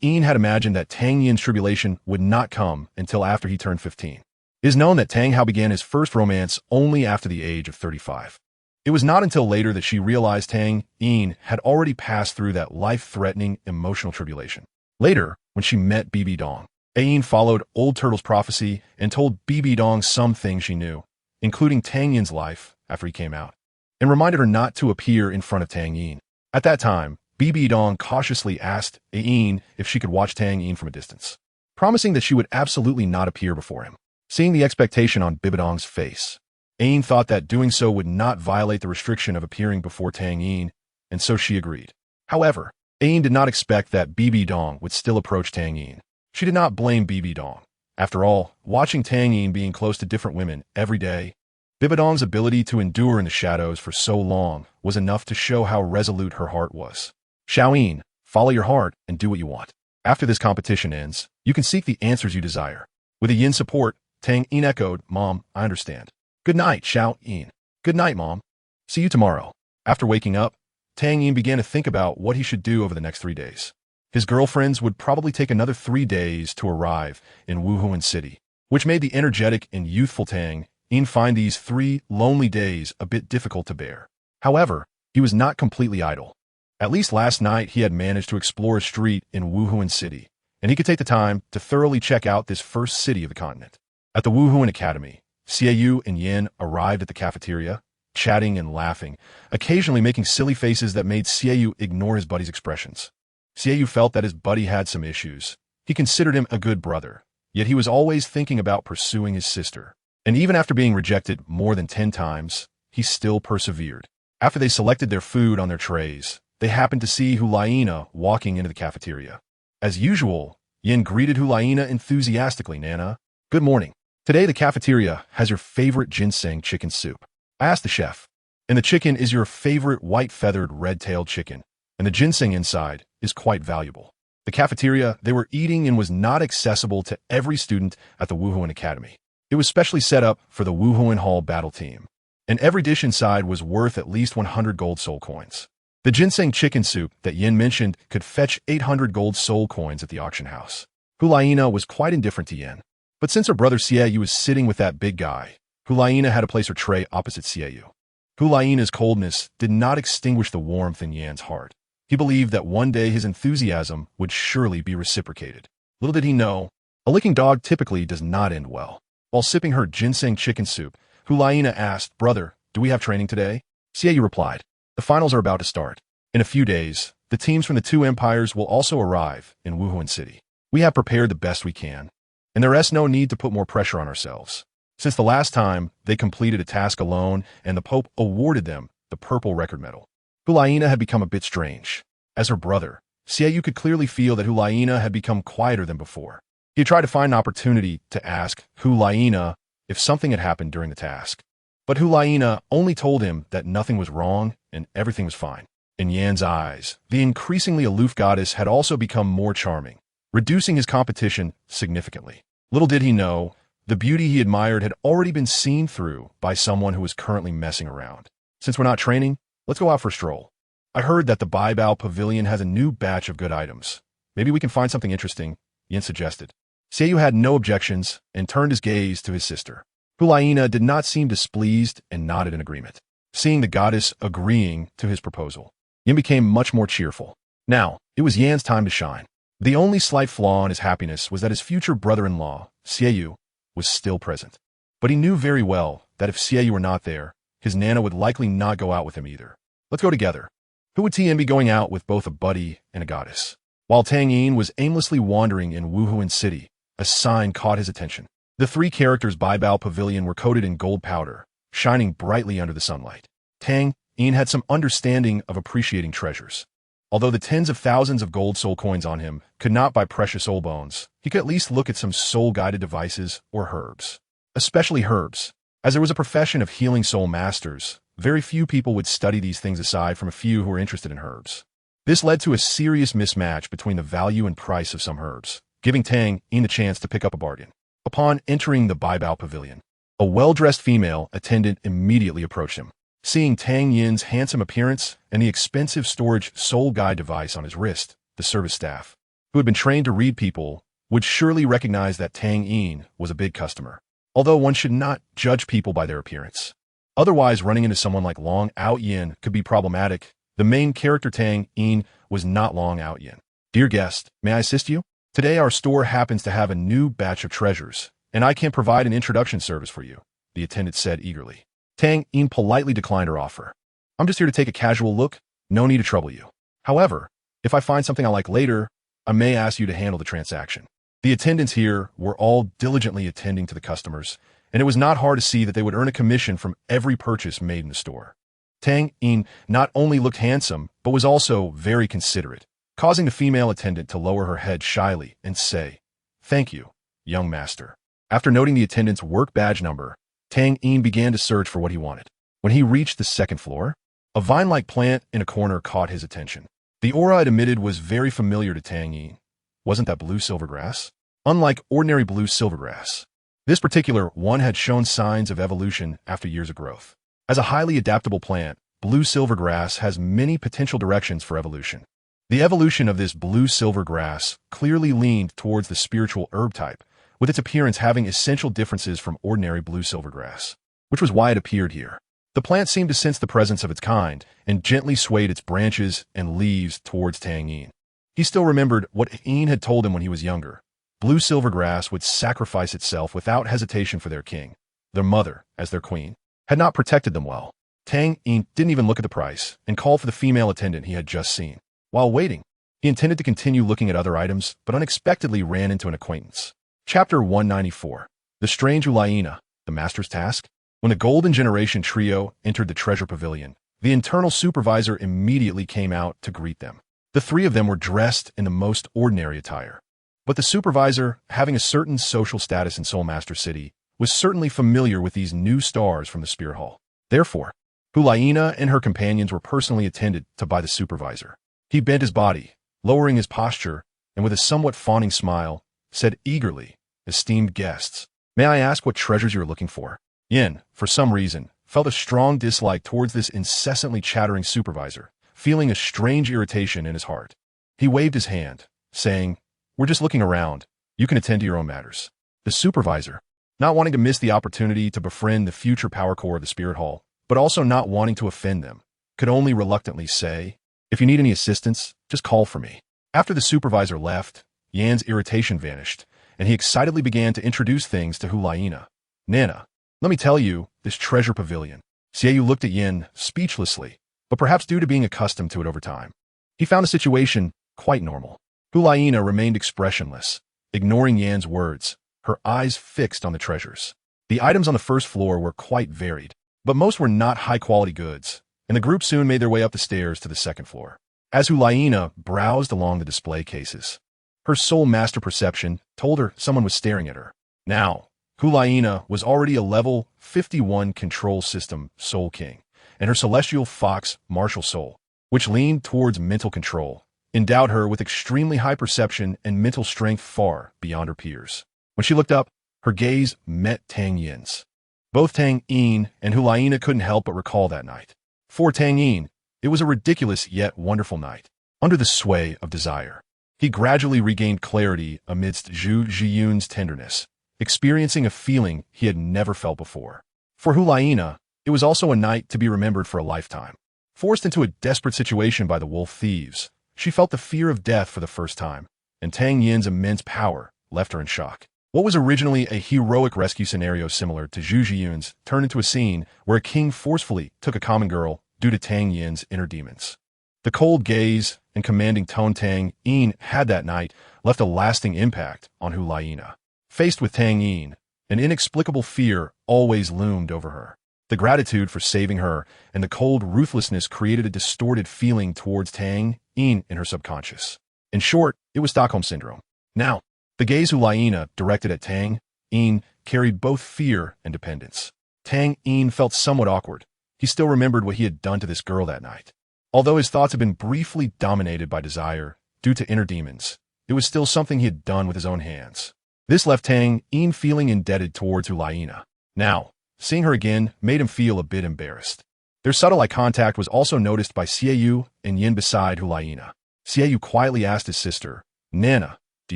Yin had imagined that Tang Yin's tribulation would not come until after he turned 15. It is known that Tang Hao began his first romance only after the age of 35. It was not until later that she realized Tang Yin had already passed through that life-threatening emotional tribulation. Later, when she met Bibi Dong, Yin followed Old Turtle's prophecy and told Bibi Dong some things she knew, including Tang Yin's life after he came out, and reminded her not to appear in front of Tang Yin. At that time, Bibi Dong cautiously asked Yin if she could watch Tang Yin from a distance, promising that she would absolutely not appear before him. Seeing the expectation on Bibi Dong's face, Yin thought that doing so would not violate the restriction of appearing before Tang Yin, and so she agreed. However, Yin did not expect that Bibi Dong would still approach Tang Yin. She did not blame Bibi Dong. After all, watching Tang Yin being close to different women every day, Bibi Dong's ability to endure in the shadows for so long was enough to show how resolute her heart was. Xiao Yin, follow your heart and do what you want. After this competition ends, you can seek the answers you desire. With a Yin support, Tang Yin echoed, Mom, I understand. Good night, Xiao Yin. Good night, Mom. See you tomorrow. After waking up, Tang Yin began to think about what he should do over the next 3 days. His girlfriends would probably take another 3 days to arrive in Wuhuan City, which made the energetic and youthful Tang Yin find these 3 lonely days a bit difficult to bear. However, he was not completely idle. At least last night he had managed to explore a street in Wuhuan City, and he could take the time to thoroughly check out this first city of the continent. At the Wuhuan Academy, Xiaoyu and Yin arrived at the cafeteria, chatting and laughing, occasionally making silly faces that made Xiaoyu ignore his buddy's expressions. Xiaoyu felt that his buddy had some issues. He considered him a good brother, yet he was always thinking about pursuing his sister. And even after being rejected more than 10 times, he still persevered. After they selected their food on their trays, they happened to see Hulaina walking into the cafeteria. As usual, Yin greeted Hulaina enthusiastically. "Nana, good morning. Today the cafeteria has your favorite ginseng chicken soup," I asked the chef. "And the chicken is your favorite white-feathered red-tailed chicken, and the ginseng inside is quite valuable." The cafeteria they were eating in was not accessible to every student at the Wuhuan Academy. It was specially set up for the Wuhuan Hall battle team, and every dish inside was worth at least 100 gold soul coins. The ginseng chicken soup that Yin mentioned could fetch 800 gold soul coins at the auction house. Hulaina was quite indifferent to Yin, but since her brother Xiaoyu was sitting with that big guy, Hulaina had to place her tray opposite Xiaoyu. Hulaina's coldness did not extinguish the warmth in Yan's heart. He believed that one day his enthusiasm would surely be reciprocated. Little did he know, a licking dog typically does not end well. While sipping her ginseng chicken soup, Hulaina asked, "Brother, do we have training today?" Xiaoyu replied, "The finals are about to start. In a few days, the teams from the two empires will also arrive in Wuhuan City. We have prepared the best we can, and there is no need to put more pressure on ourselves. Since the last time they completed a task alone and the Pope awarded them the purple record medal." Hulaina had become a bit strange. As her brother, Xiaoyu could clearly feel that Hulaina had become quieter than before. He tried to find an opportunity to ask Hulaina if something had happened during the task. But Hulaina only told him that nothing was wrong and everything was fine. In Yan's eyes, the increasingly aloof goddess had also become more charming, reducing his competition significantly. Little did he know, the beauty he admired had already been seen through by someone who was currently messing around. "Since we're not training, let's go out for a stroll. I heard that the Baibao Pavilion has a new batch of good items. Maybe we can find something interesting," Yin suggested. Xiaoyu had no objections and turned his gaze to his sister. Hulaina did not seem displeased and nodded in agreement. Seeing the goddess agreeing to his proposal, Yin became much more cheerful. Now, it was Yan's time to shine. The only slight flaw in his happiness was that his future brother-in-law, Xiaoyu, was still present. But he knew very well that if Xiaoyu were not there, his Nana would likely not go out with him either. "Let's go together." Who would Tian be going out with both a buddy and a goddess? While Tang Yin was aimlessly wandering in Wuhuan City, a sign caught his attention. The three characters' Baibao Pavilion were coated in gold powder, shining brightly under the sunlight. Tang Yin had some understanding of appreciating treasures. Although the tens of thousands of gold soul coins on him could not buy precious soul bones, he could at least look at some soul-guided devices or herbs. Especially herbs. As there was a profession of healing soul masters, very few people would study these things aside from a few who were interested in herbs. This led to a serious mismatch between the value and price of some herbs, giving Tang Yin the chance to pick up a bargain. Upon entering the Baibao Pavilion, a well-dressed female attendant immediately approached him. Seeing Tang Yin's handsome appearance and the expensive storage soul guide device on his wrist, the service staff, who had been trained to read people, would surely recognize that Tang Yin was a big customer. Although one should not judge people by their appearance. Otherwise, running into someone like Long Out Yin could be problematic. The main character Tang Yin was not Long Out Yin. "Dear guest, may I assist you? Today our store happens to have a new batch of treasures, and I can provide an introduction service for you," the attendant said eagerly. Tang Yin politely declined her offer. "I'm just here to take a casual look, no need to trouble you. However, if I find something I like later, I may ask you to handle the transaction." The attendants here were all diligently attending to the customers, and it was not hard to see that they would earn a commission from every purchase made in the store. Tang Yin not only looked handsome, but was also very considerate, causing the female attendant to lower her head shyly and say, "Thank you, young master." After noting the attendant's work badge number, Tang Yin began to search for what he wanted. When he reached the second floor, a vine-like plant in a corner caught his attention. The aura it emitted was very familiar to Tang Yin. Wasn't that blue silvergrass? Unlike ordinary blue silvergrass, this particular one had shown signs of evolution after years of growth. As a highly adaptable plant, blue silvergrass has many potential directions for evolution. The evolution of this blue silvergrass clearly leaned towards the spiritual herb type, with its appearance having essential differences from ordinary blue silvergrass, which was why it appeared here. The plant seemed to sense the presence of its kind and gently swayed its branches and leaves towards Tang Yin. He still remembered what Yin had told him when he was younger. Blue silvergrass would sacrifice itself without hesitation for their king. Their mother, as their queen, had not protected them well. Tang Yin didn't even look at the price and called for the female attendant he had just seen. While waiting, He intended to continue looking at other items, but unexpectedly ran into an acquaintance. Chapter 194. The Strange Ulaina, the Master's Task. When the Golden Generation trio entered the treasure pavilion, the internal supervisor immediately came out to greet them. The three of them were dressed in the most ordinary attire. But the supervisor, having a certain social status in Soul Master City, was certainly familiar with these new stars from the Spirit Hall. Therefore, Ulaina and her companions were personally attended to by the supervisor. He bent his body, lowering his posture, and with a somewhat fawning smile, said eagerly, "Esteemed guests, may I ask what treasures you are looking for?" Yin, for some reason, felt a strong dislike towards this incessantly chattering supervisor, feeling a strange irritation in his heart. He waved his hand, saying, "We're just looking around. You can attend to your own matters." The supervisor, not wanting to miss the opportunity to befriend the future power core of the Spirit Hall, but also not wanting to offend them, could only reluctantly say, "If you need any assistance, just call for me." After the supervisor left, Yan's irritation vanished, and he excitedly began to introduce things to Ulaina. "Nana, let me tell you, this treasure pavilion." Xiaoyu looked at Yin speechlessly, but perhaps due to being accustomed to it over time. He found the situation quite normal. Ulaina remained expressionless, ignoring Yan's words, her eyes fixed on the treasures. The items on the first floor were quite varied, but most were not high-quality goods, and the group soon made their way up the stairs to the second floor. As Ulaina browsed along the display cases, her soul master perception told her someone was staring at her. Now, Ulaina was already a level 51 control system Soul King, and her celestial fox martial soul, which leaned towards mental control, endowed her with extremely high perception and mental strength far beyond her peers. When she looked up, her gaze met Tang Yin's. Both Tang Yin and Ulaina couldn't help but recall that night. For Tang Yin, it was a ridiculous yet wonderful night. Under the sway of desire, he gradually regained clarity amidst Zhu Zhiyun's tenderness, experiencing a feeling he had never felt before. For Ulaina, it was also a night to be remembered for a lifetime. Forced into a desperate situation by the wolf thieves, she felt the fear of death for the first time, and Tang Yin's immense power left her in shock. What was originally a heroic rescue scenario similar to Zhu Zhiyun's turned into a scene where a king forcefully took a common girl due to Tang Yin's inner demons. The cold gaze and commanding tone Tang Yin had that night left a lasting impact on Ulaina. Faced with Tang Yin, an inexplicable fear always loomed over her. The gratitude for saving her and the cold ruthlessness created a distorted feeling towards Tang Yin in her subconscious. In short, it was Stockholm Syndrome. Now, the gaze Ulaina directed at Tang Yin carried both fear and dependence. Tang Yin felt somewhat awkward. He still remembered what he had done to this girl that night. Although his thoughts had been briefly dominated by desire due to inner demons, it was still something he had done with his own hands. This left Tang Yin feeling indebted towards Ulaina. Now, seeing her again made him feel a bit embarrassed. Their subtle eye contact was also noticed by Xiaoyu and Yin beside Ulaina. Xiaoyu quietly asked his sister, "Nana, do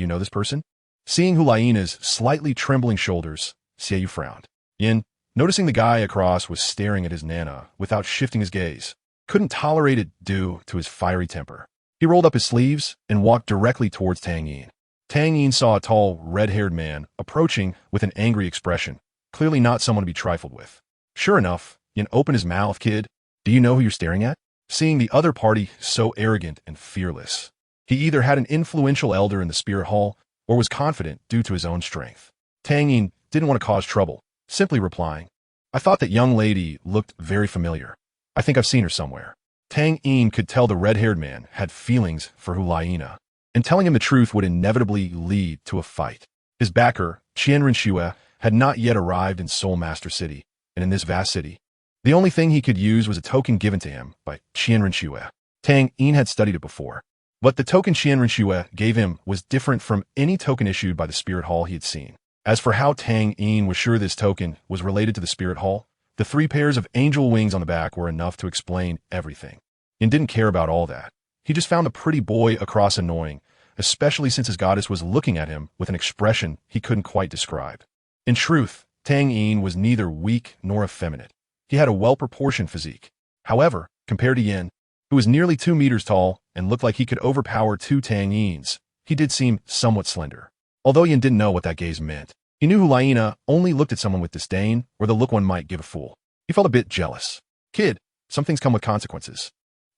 you know this person?" Seeing Ulaina's slightly trembling shoulders, Xiaoyu frowned. Yin, noticing the guy across was staring at his Nana without shifting his gaze, couldn't tolerate it due to his fiery temper. He rolled up his sleeves and walked directly towards Tang Yin. Tang Yin saw a tall, red-haired man approaching with an angry expression, clearly not someone to be trifled with. Sure enough, Yin opened his mouth. "Kid, do you know who you're staring at?" Seeing the other party so arrogant and fearless, he either had an influential elder in the Spirit Hall or was confident due to his own strength. Tang Yin didn't want to cause trouble, simply replying, "I thought that young lady looked very familiar. I think I've seen her somewhere." Tang Yin could tell the red-haired man had feelings for Ulaina, and telling him the truth would inevitably lead to a fight. His backer, Qianren Xue, had not yet arrived in Soul Master City, and in this vast city, the only thing he could use was a token given to him by Qianren Xue. Tang Yin had studied it before, but the token Qianren Xue gave him was different from any token issued by the Spirit Hall he had seen. As for how Tang Yin was sure this token was related to the Spirit Hall, the 3 pairs of angel wings on the back were enough to explain everything. Yin didn't care about all that. He just found the pretty boy across annoying, especially since his goddess was looking at him with an expression he couldn't quite describe. In truth, Tang Yin was neither weak nor effeminate. He had a well-proportioned physique. However, compared to Yin, who was nearly 2 meters tall and looked like he could overpower 2 Tang Yins, he did seem somewhat slender. Although Yin didn't know what that gaze meant, he knew Ulaina only looked at someone with disdain or the look one might give a fool. He felt a bit jealous. "Kid, some things come with consequences."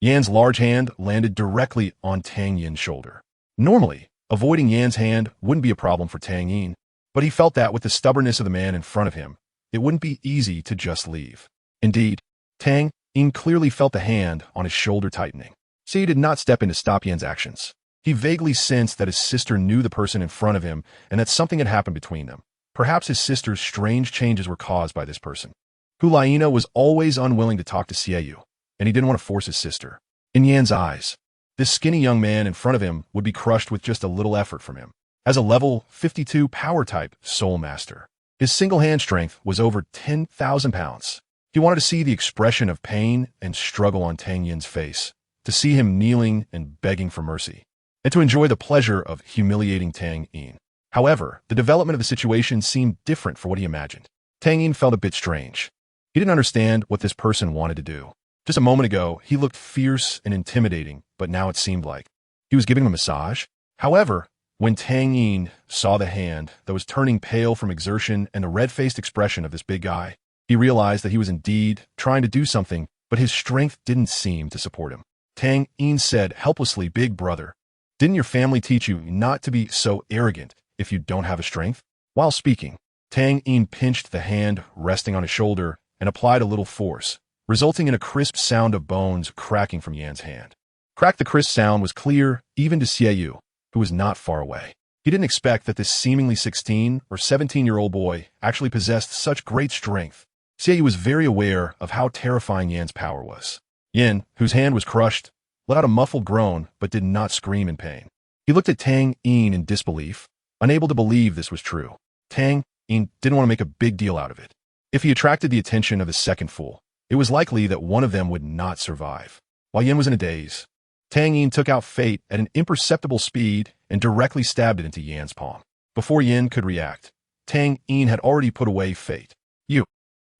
Yan's large hand landed directly on Tang Yin's shoulder. Normally, avoiding Yan's hand wouldn't be a problem for Tang Yin, but he felt that with the stubbornness of the man in front of him, it wouldn't be easy to just leave. Indeed, Tang Yin clearly felt the hand on his shoulder tightening. Xie did not step in to stop Yan's actions. He vaguely sensed that his sister knew the person in front of him and that something had happened between them. Perhaps his sister's strange changes were caused by this person. Hulaina was always unwilling to talk to Xie, and he didn't want to force his sister. In Yan's eyes, this skinny young man in front of him would be crushed with just a little effort from him. As a level 52 power-type soul master, his single-hand strength was over 10,000 pounds. He wanted to see the expression of pain and struggle on Tang Yin's face, to see him kneeling and begging for mercy, and to enjoy the pleasure of humiliating Tang Yin. However, the development of the situation seemed different for what he imagined. Tang Yin felt a bit strange. He didn't understand what this person wanted to do. Just a moment ago, he looked fierce and intimidating, but now it seemed like he was giving him a massage. However, when Tang Yin saw the hand that was turning pale from exertion and the red-faced expression of this big guy, he realized that he was indeed trying to do something, but his strength didn't seem to support him. Tang Yin said helplessly, "Big brother, didn't your family teach you not to be so arrogant if you don't have a strength?" While speaking, Tang Yin pinched the hand resting on his shoulder and applied a little force, resulting in a crisp sound of bones cracking from Yan's hand. Crack. The crisp sound was clear even to Xie, who was not far away. He didn't expect that this seemingly 16 or 17-year-old boy actually possessed such great strength. Xie was very aware of how terrifying Yan's power was. Yin, whose hand was crushed, let out a muffled groan but did not scream in pain. He looked at Tang Yin in disbelief, unable to believe this was true. Tang Yin didn't want to make a big deal out of it. If he attracted the attention of the second fool, it was likely that one of them would not survive. While Yin was in a daze, Tang Yin took out Fate at an imperceptible speed and directly stabbed it into Yan's palm. Before Yin could react, Tang Yin had already put away Fate.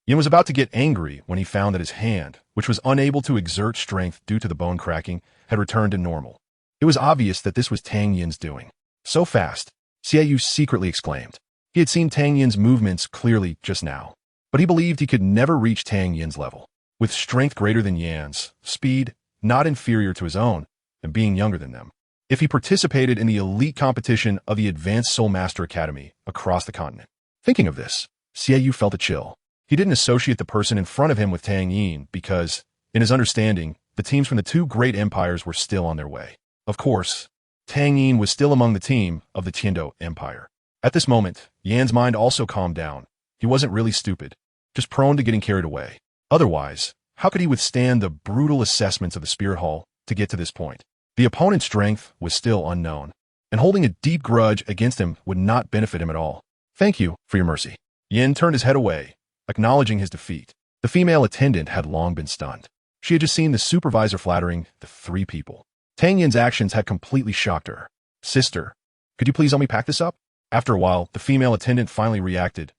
Yin was about to get angry when he found that his hand, which was unable to exert strength due to the bone cracking, had returned to normal. It was obvious that this was Tang Yin's doing. So fast, Xie secretly exclaimed. He had seen Tang Yin's movements clearly just now, but he believed he could never reach Tang Yin's level. With strength greater than Yan's, speed not inferior to his own, and being younger than them, if he participated in the elite competition of the Advanced Soul Master Academy across the continent. Thinking of this, Xie felt a chill. He didn't associate the person in front of him with Tang Yin because, in his understanding, the teams from the two great empires were still on their way. Of course, Tang Yin was still among the team of the Tiando Empire. At this moment, Yan's mind also calmed down. He wasn't really stupid, just prone to getting carried away. Otherwise, how could he withstand the brutal assessments of the Spirit Hall to get to this point? The opponent's strength was still unknown, and holding a deep grudge against him would not benefit him at all. "Thank you for your mercy." Yin turned his head away, acknowledging his defeat. The female attendant had long been stunned. She had just seen the supervisor flattering the three people. Tang Yin's actions had completely shocked her. "Sister, could you please help me pack this up?" After a while, the female attendant finally reacted.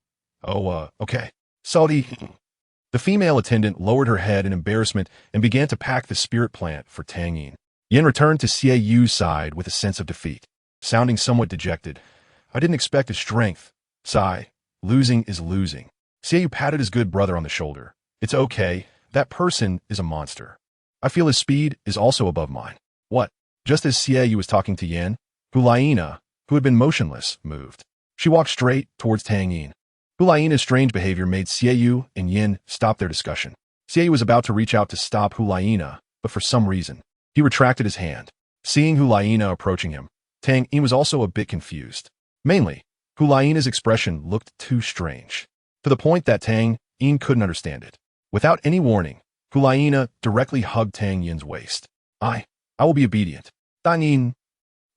Okay. Sorry." The female attendant lowered her head in embarrassment and began to pack the spirit plant for Tang Yin. Yin returned to Xie Yu's side with a sense of defeat, sounding somewhat dejected. "I didn't expect his strength. Sigh. Losing is losing." Xie Yu patted his good brother on the shoulder. "It's okay. That person is a monster. I feel his speed is also above mine." "What?" Just as Xie Yu was talking to Yin, Hulaina, who had been motionless, moved. She walked straight towards Tang Yin. Hulaina's strange behavior made Xie Yu and Yin stop their discussion. Xie Yu was about to reach out to stop Hulaina, but for some reason, he retracted his hand. Seeing Hulaina approaching him, Tang Yin was also a bit confused. Mainly, Hulaina's expression looked too strange, to the point that Tang Yin couldn't understand it. Without any warning, Hulaina directly hugged Tang Yin's waist. I will be obedient." "Tang Yin."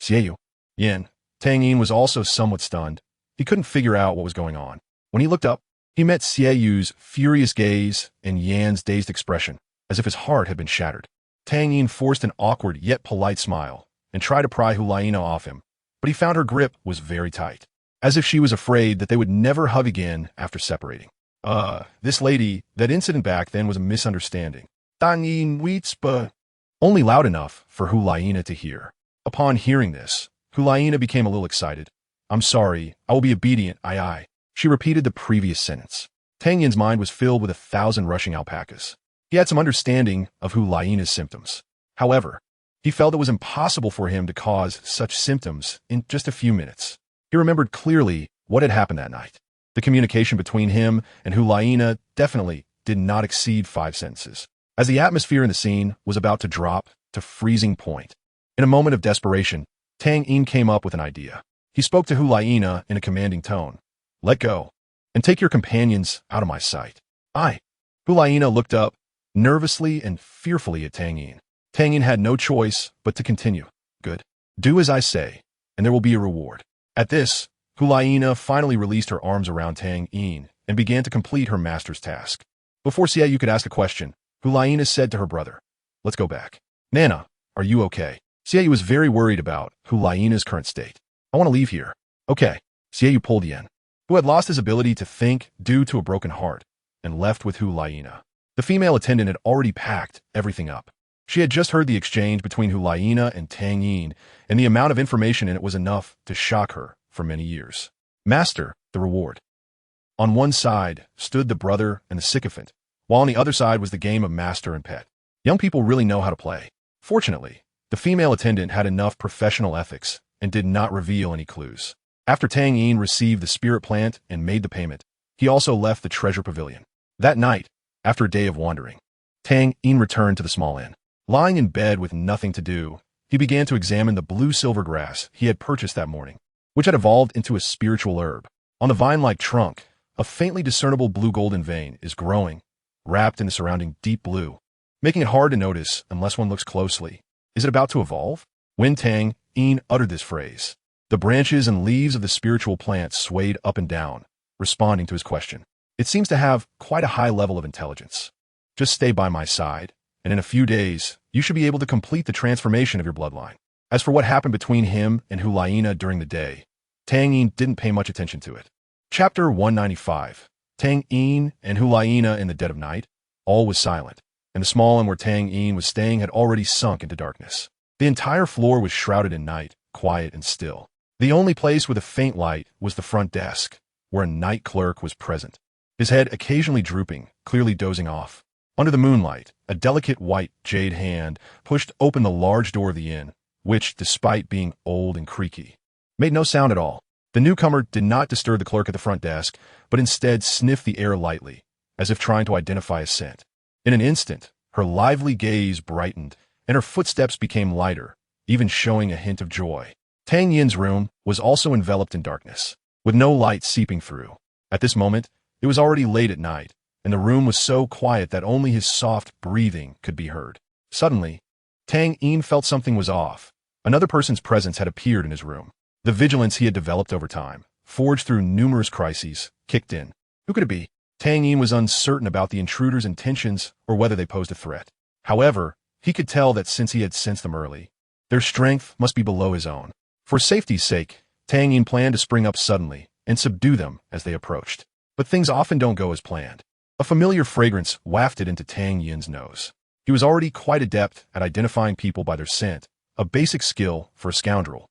"Xie Yu." Yin. Tang Yin was also somewhat stunned. He couldn't figure out what was going on. When he looked up, he met Xie Yu's furious gaze and Yan's dazed expression, as if his heart had been shattered. Tang Yin forced an awkward yet polite smile and tried to pry Hulaina off him, but he found her grip was very tight, as if she was afraid that they would never hug again after separating. This lady, that incident back then was a misunderstanding." "Tang Yin Weetspa." Only loud enough for Hulaina to hear. Upon hearing this, Hulaina became a little excited. "I'm sorry, I will be obedient, aye." She repeated the previous sentence. Tang Yin's mind was filled with 1,000 rushing alpacas. He had some understanding of Hulaina's symptoms. However, he felt it was impossible for him to cause such symptoms in just a few minutes. He remembered clearly what had happened that night. The communication between him and Hulaina definitely did not exceed 5 sentences. As the atmosphere in the scene was about to drop to freezing point, in a moment of desperation, Tang Yin came up with an idea. He spoke to Hulaina in a commanding tone. "Let go, and take your companions out of my sight." Hulaina looked up, nervously and fearfully at Tang Yin. Tang Yin had no choice but to continue. "Good. Do as I say, and there will be a reward." At this, Hulaina finally released her arms around Tang Yin and began to complete her master's task. Before Xiaoyu could ask a question, Hulaina said to her brother, "Let's go back." "Nana, are you okay?" Xiaoyu was very worried about Hulaina's current state. "I want to leave here." "Okay." Xiaoyu pulled Yan, who had lost his ability to think due to a broken heart, and left with Hulaina. The female attendant had already packed everything up. She had just heard the exchange between Hulaina and Tang Yin, and the amount of information in it was enough to shock her for many years. Master, the reward. On one side stood the brother and the sycophant, while on the other side was the game of master and pet. Young people really know how to play. Fortunately, the female attendant had enough professional ethics and did not reveal any clues. After Tang Yin received the spirit plant and made the payment, he also left the treasure pavilion. That night, after a day of wandering, Tang Yin returned to the small inn. Lying in bed with nothing to do, he began to examine the blue-silver grass he had purchased that morning, which had evolved into a spiritual herb. On the vine-like trunk, a faintly discernible blue-golden vein is growing, wrapped in the surrounding deep blue, making it hard to notice unless one looks closely. Is it about to evolve? When Tang Yin uttered this phrase, the branches and leaves of the spiritual plant swayed up and down, responding to his question. It seems to have quite a high level of intelligence. Just stay by my side, and in a few days, you should be able to complete the transformation of your bloodline. As for what happened between him and Hulaina during the day, Tang Yin didn't pay much attention to it. Chapter 195. Tang Yin and Hulaina in the dead of night. All was silent, and the small inn where Tang Yin was staying had already sunk into darkness. The entire floor was shrouded in night, quiet and still. The only place with a faint light was the front desk, where a night clerk was present, his head occasionally drooping, clearly dozing off. Under the moonlight, a delicate white jade hand pushed open the large door of the inn, which, despite being old and creaky, made no sound at all. The newcomer did not disturb the clerk at the front desk, but instead sniffed the air lightly, as if trying to identify a scent. In an instant, her lively gaze brightened, and her footsteps became lighter, even showing a hint of joy. Tang Yin's room was also enveloped in darkness, with no light seeping through. At this moment, it was already late at night, and the room was so quiet that only his soft breathing could be heard. Suddenly, Tang Yin felt something was off. Another person's presence had appeared in his room. The vigilance he had developed over time, forged through numerous crises, kicked in. Who could it be? Tang Yin was uncertain about the intruder's intentions or whether they posed a threat. However, he could tell that since he had sensed them early, their strength must be below his own. For safety's sake, Tang Yin planned to spring up suddenly and subdue them as they approached. But things often don't go as planned. A familiar fragrance wafted into Tang Yin's nose. He was already quite adept at identifying people by their scent, a basic skill for a scoundrel,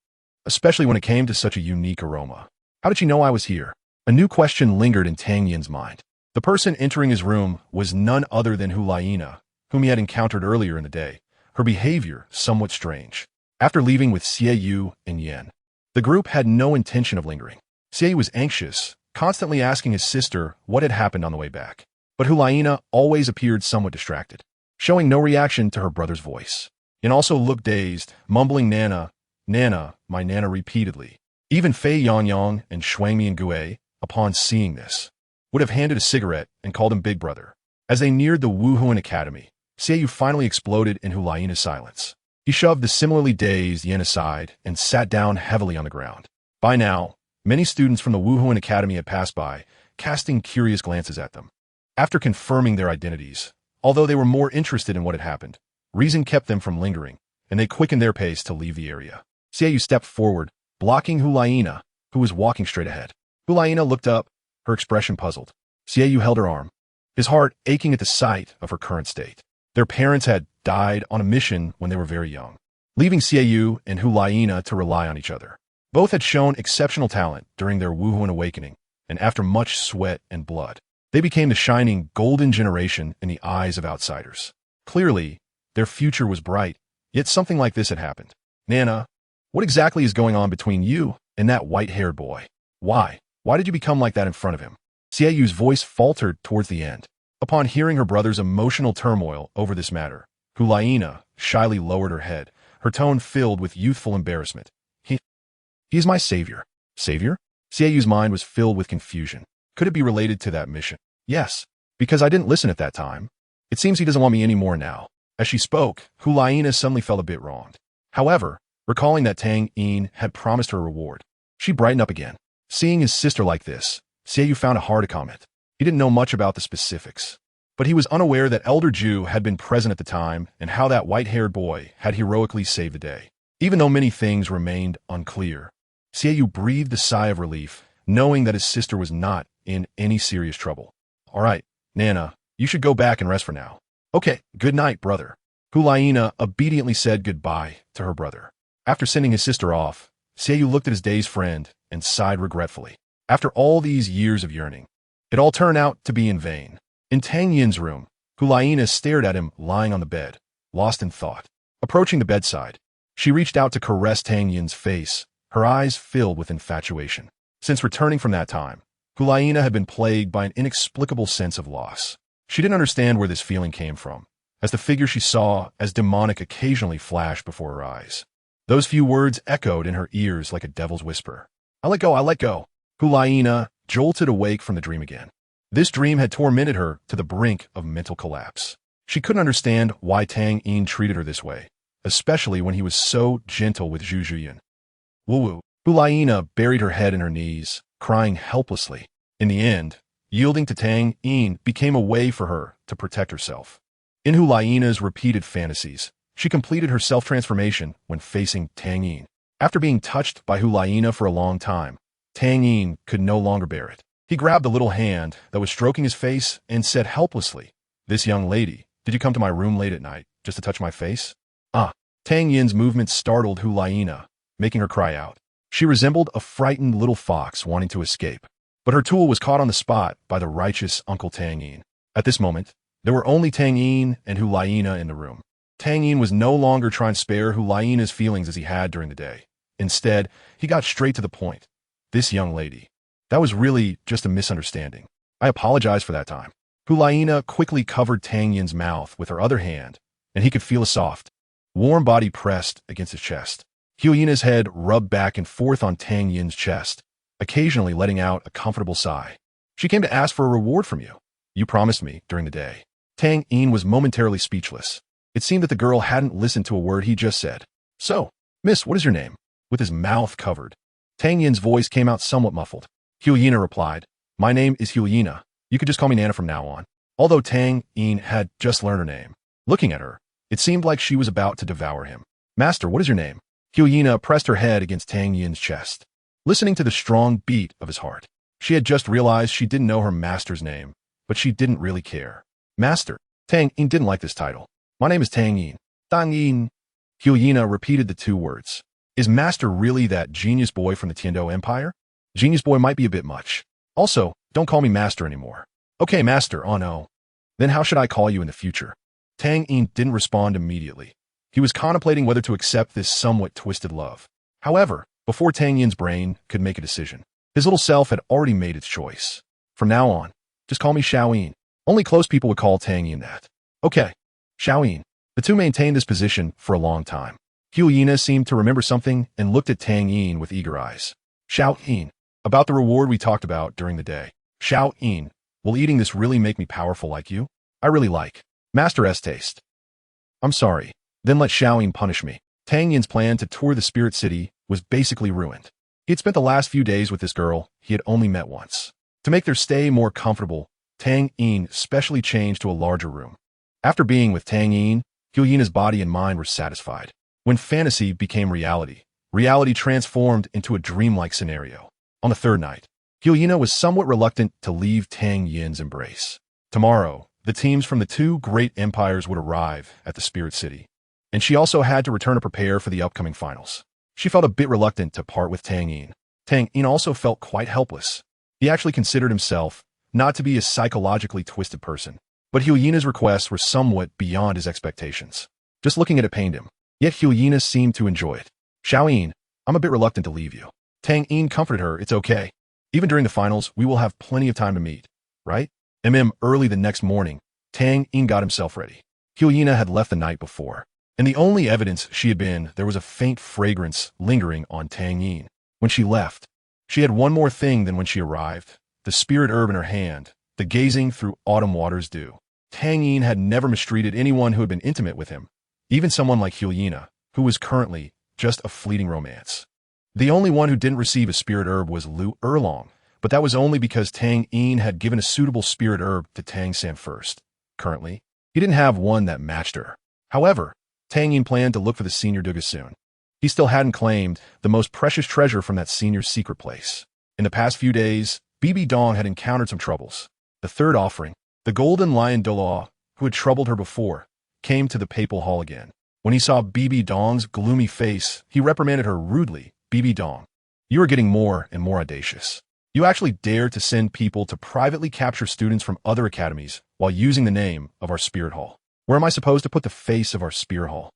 especially when it came to such a unique aroma. How did she know I was here? A new question lingered in Tang Yin's mind. The person entering his room was none other than Hulaina, whom he had encountered earlier in the day, her behavior somewhat strange. After leaving with Xiaoyu and Yan, the group had no intention of lingering. Xiaoyu was anxious, constantly asking his sister what had happened on the way back. But Hulaina always appeared somewhat distracted, showing no reaction to her brother's voice. Yan also looked dazed, mumbling Nana, Nana, my Nana repeatedly. Even Fei Yangyang and Shuangmi and Gue, upon seeing this, would have handed a cigarette and called him Big Brother. As they neared the Wuhuan Academy, Xiaoyu finally exploded in Hulaina's silence. He shoved the similarly dazed Yan aside and sat down heavily on the ground. By now, many students from the Wuhuan Academy had passed by, casting curious glances at them. After confirming their identities, although they were more interested in what had happened, reason kept them from lingering, and they quickened their pace to leave the area. Xiaoyu stepped forward, blocking Hulaina, who was walking straight ahead. Hulaina looked up, her expression puzzled. Xiaoyu held her arm, his heart aching at the sight of her current state. Their parents had died on a mission when they were very young, leaving Xiaoyu and Hulaina to rely on each other. Both had shown exceptional talent during their Wuhuan awakening, and after much sweat and blood, they became the shining golden generation in the eyes of outsiders. Clearly, their future was bright, Yet something like this had happened. Nana, what exactly is going on between you and that white-haired boy? Why? Why did you become like that in front of him? Xiaoyu's voice faltered towards the end. Upon hearing her brother's emotional turmoil over this matter, Hulaina shyly lowered her head, her tone filled with youthful embarrassment. He is my savior. Savior? Xiaoyu's mind was filled with confusion. Could it be related to that mission? Yes, because I didn't listen at that time. It seems he doesn't want me anymore now. As she spoke, Hulaina suddenly felt a bit wronged. However, recalling that Tang Yin had promised her a reward, she brightened up again. Seeing his sister like this, Xiaoyu found it hard to comment. He didn't know much about the specifics, but he was unaware that Elder Ju had been present at the time and how that white-haired boy had heroically saved the day. Even though many things remained unclear, Xiaoyu breathed a sigh of relief, knowing that his sister was not in any serious trouble. All right, Nana, you should go back and rest for now. Okay, good night, brother. Hulaina obediently said goodbye to her brother. After sending his sister off, Xiaoyu looked at his dazed friend and sighed regretfully. After all these years of yearning, it all turned out to be in vain. In Tang Yin's room, Hulaina stared at him lying on the bed, lost in thought. Approaching the bedside, she reached out to caress Tang Yin's face, her eyes filled with infatuation. Since returning from that time, Hulaina had been plagued by an inexplicable sense of loss. She didn't understand where this feeling came from, as the figure she saw as demonic occasionally flashed before her eyes. Those few words echoed in her ears like a devil's whisper. I let go. Hulaina jolted awake from the dream again. This dream had tormented her to the brink of mental collapse. She couldn't understand why Tang Yin treated her this way, especially when he was so gentle with Zhu Zhuyan. Woo-woo. Hulaina buried her head in her knees, crying helplessly. In the end, yielding to Tang Yin became a way for her to protect herself. In Hulaina's repeated fantasies, she completed her self-transformation when facing Tang Yin. After being touched by Hulaina for a long time, Tang Yin could no longer bear it. He grabbed the little hand that was stroking his face and said helplessly, "This young lady, did you come to my room late at night just to touch my face?" Tang Yin's movement startled Hulaina, making her cry out. She resembled a frightened little fox wanting to escape, but her tool was caught on the spot by the righteous Uncle Tang Yin. At this moment, there were only Tang Yin and Hulaina in the room. Tang Yin was no longer trying to spare Hulaina's feelings as he had during the day. Instead, he got straight to the point. This young lady. That was really just a misunderstanding. I apologize for that time. Hulaina quickly covered Tang Yin's mouth with her other hand, and he could feel a soft, warm body pressed against his chest. Hulaina's head rubbed back and forth on Tang Yin's chest, occasionally letting out a comfortable sigh. She came to ask for a reward from you. You promised me during the day. Tang Yin was momentarily speechless. It seemed that the girl hadn't listened to a word he just said. So, miss, what is your name? With his mouth covered, Tang Yin's voice came out somewhat muffled. Hulaina replied, My name is Hulaina. You could just call me Nana from now on. Although Tang Yin had just learned her name. Looking at her, it seemed like she was about to devour him. Master, what is your name? Hulaina pressed her head against Tang Yin's chest, listening to the strong beat of his heart. She had just realized she didn't know her master's name, but she didn't really care. Master. Tang Yin didn't like this title. My name is Tang Yin. Tang Yin. Hulaina repeated the two words. Is Master really that genius boy from the Tiando Empire? Genius boy might be a bit much. Also, don't call me Master anymore. Okay, Master, oh no. Then how should I call you in the future? Tang Yin didn't respond immediately. He was contemplating whether to accept this somewhat twisted love. However, before Tang Yin's brain could make a decision, his little self had already made its choice. From now on, just call me Xiaoyin. Only close people would call Tang Yin that. Okay, Xiaoyin. The two maintained this position for a long time. Hulaina seemed to remember something and looked at Tang Yin with eager eyes. Xiaoyin. About the reward we talked about during the day. Xiaoyin. Will eating this really make me powerful like you? I really like Master S taste. I'm sorry. Then let Xiaoyin punish me. Tang Yin's plan to tour the Spirit City was basically ruined. He had spent the last few days with this girl he had only met once. To make their stay more comfortable, Tang Yin specially changed to a larger room. After being with Tang Yin, Hulaina's body and mind were satisfied. When fantasy became reality, reality transformed into a dreamlike scenario. On the third night, Hulaina was somewhat reluctant to leave Tang Yin's embrace. Tomorrow, the teams from the two great empires would arrive at the Spirit City, and she also had to return to prepare for the upcoming finals. She felt a bit reluctant to part with Tang Yin. Tang Yin also felt quite helpless. He actually considered himself not to be a psychologically twisted person, but Hulaina's requests were somewhat beyond his expectations. Just looking at it pained him. Yet Hyena seemed to enjoy it. Xiao Yin, I'm a bit reluctant to leave you. Tang Yin comforted her, it's okay. Even during the finals, we will have plenty of time to meet, right? Early the next morning, Tang Yin got himself ready. Hyena had left the night before, and the only evidence she had been, there was a faint fragrance lingering on Tang Yin. When she left, she had one more thing than when she arrived, the spirit herb in her hand, the gazing through autumn waters dew. Tang Yin had never mistreated anyone who had been intimate with him, even someone like Hyena, who was currently just a fleeting romance. The only one who didn't receive a spirit herb was Lu Erlong, but that was only because Tang Yin had given a suitable spirit herb to Tang San first. Currently, he didn't have one that matched her. However, Tang Yin planned to look for the senior Duga soon. He still hadn't claimed the most precious treasure from that senior's secret place. In the past few days, Bibi Dong had encountered some troubles. The third offering, the golden lion Douluo, who had troubled her before, came to the papal hall again. When he saw Bibi Dong's gloomy face, he reprimanded her rudely. Bibi Dong, you are getting more and more audacious. You actually dare to send people to privately capture students from other academies while using the name of our spirit hall. Where am I supposed to put the face of our spirit hall?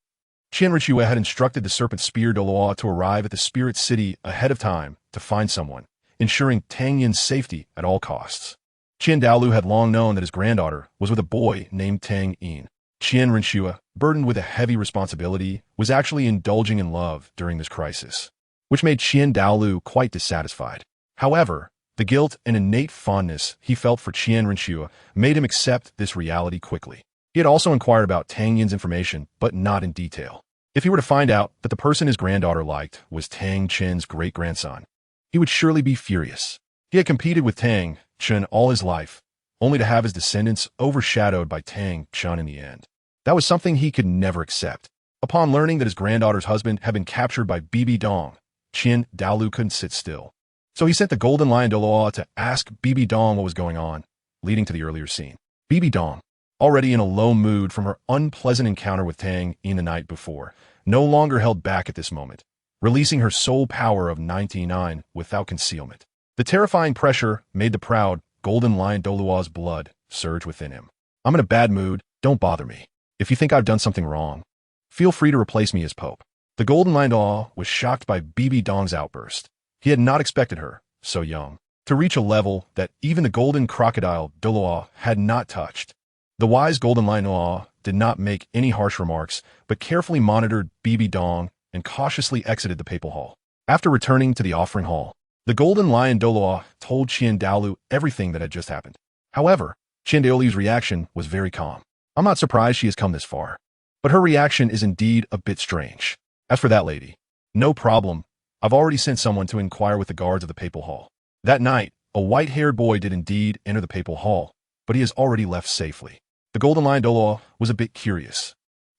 Qian Richue had instructed the serpent spear Douluo to arrive at the spirit city ahead of time to find someone, ensuring Tang Yin's safety at all costs. Qian Dalu had long known that his granddaughter was with a boy named Tang Yin. Qian Richue, burdened with a heavy responsibility, was actually indulging in love during this crisis, which made Qian Dalu quite dissatisfied. However, the guilt and innate fondness he felt for Qian Richue made him accept this reality quickly. He had also inquired about Tang Yin's information, but not in detail. If he were to find out that the person his granddaughter liked was Tang Chen's great-grandson, he would surely be furious. He had competed with Tang Chen all his life, only to have his descendants overshadowed by Tang Chen in the end. That was something he could never accept. Upon learning that his granddaughter's husband had been captured by Bibi Dong, Qian Dalu couldn't sit still. So he sent the golden lion Douluo to ask Bibi Dong what was going on, leading to the earlier scene. Bibi Dong, already in a low mood from her unpleasant encounter with Tang Yin the night before, no longer held back at this moment, releasing her soul power of 99 without concealment. The terrifying pressure made the proud golden lion Douluo's blood surge within him. I'm in a bad mood, don't bother me. If you think I've done something wrong, feel free to replace me as Pope. The golden lion Douluo was shocked by Bibi Dong's outburst. He had not expected her, so young, to reach a level that even the golden crocodile Douluo had not touched. The wise golden lion Douluo did not make any harsh remarks, but carefully monitored Bibi Dong and cautiously exited the papal hall. After returning to the offering hall, the golden lion Douluo told Qian Dalu everything that had just happened. However, Qian Dalu's reaction was very calm. I'm not surprised she has come this far, but her reaction is indeed a bit strange. As for that lady, no problem. I've already sent someone to inquire with the guards of the papal hall. That night, a white-haired boy did indeed enter the papal hall, but he has already left safely. The golden lion Douluo was a bit curious.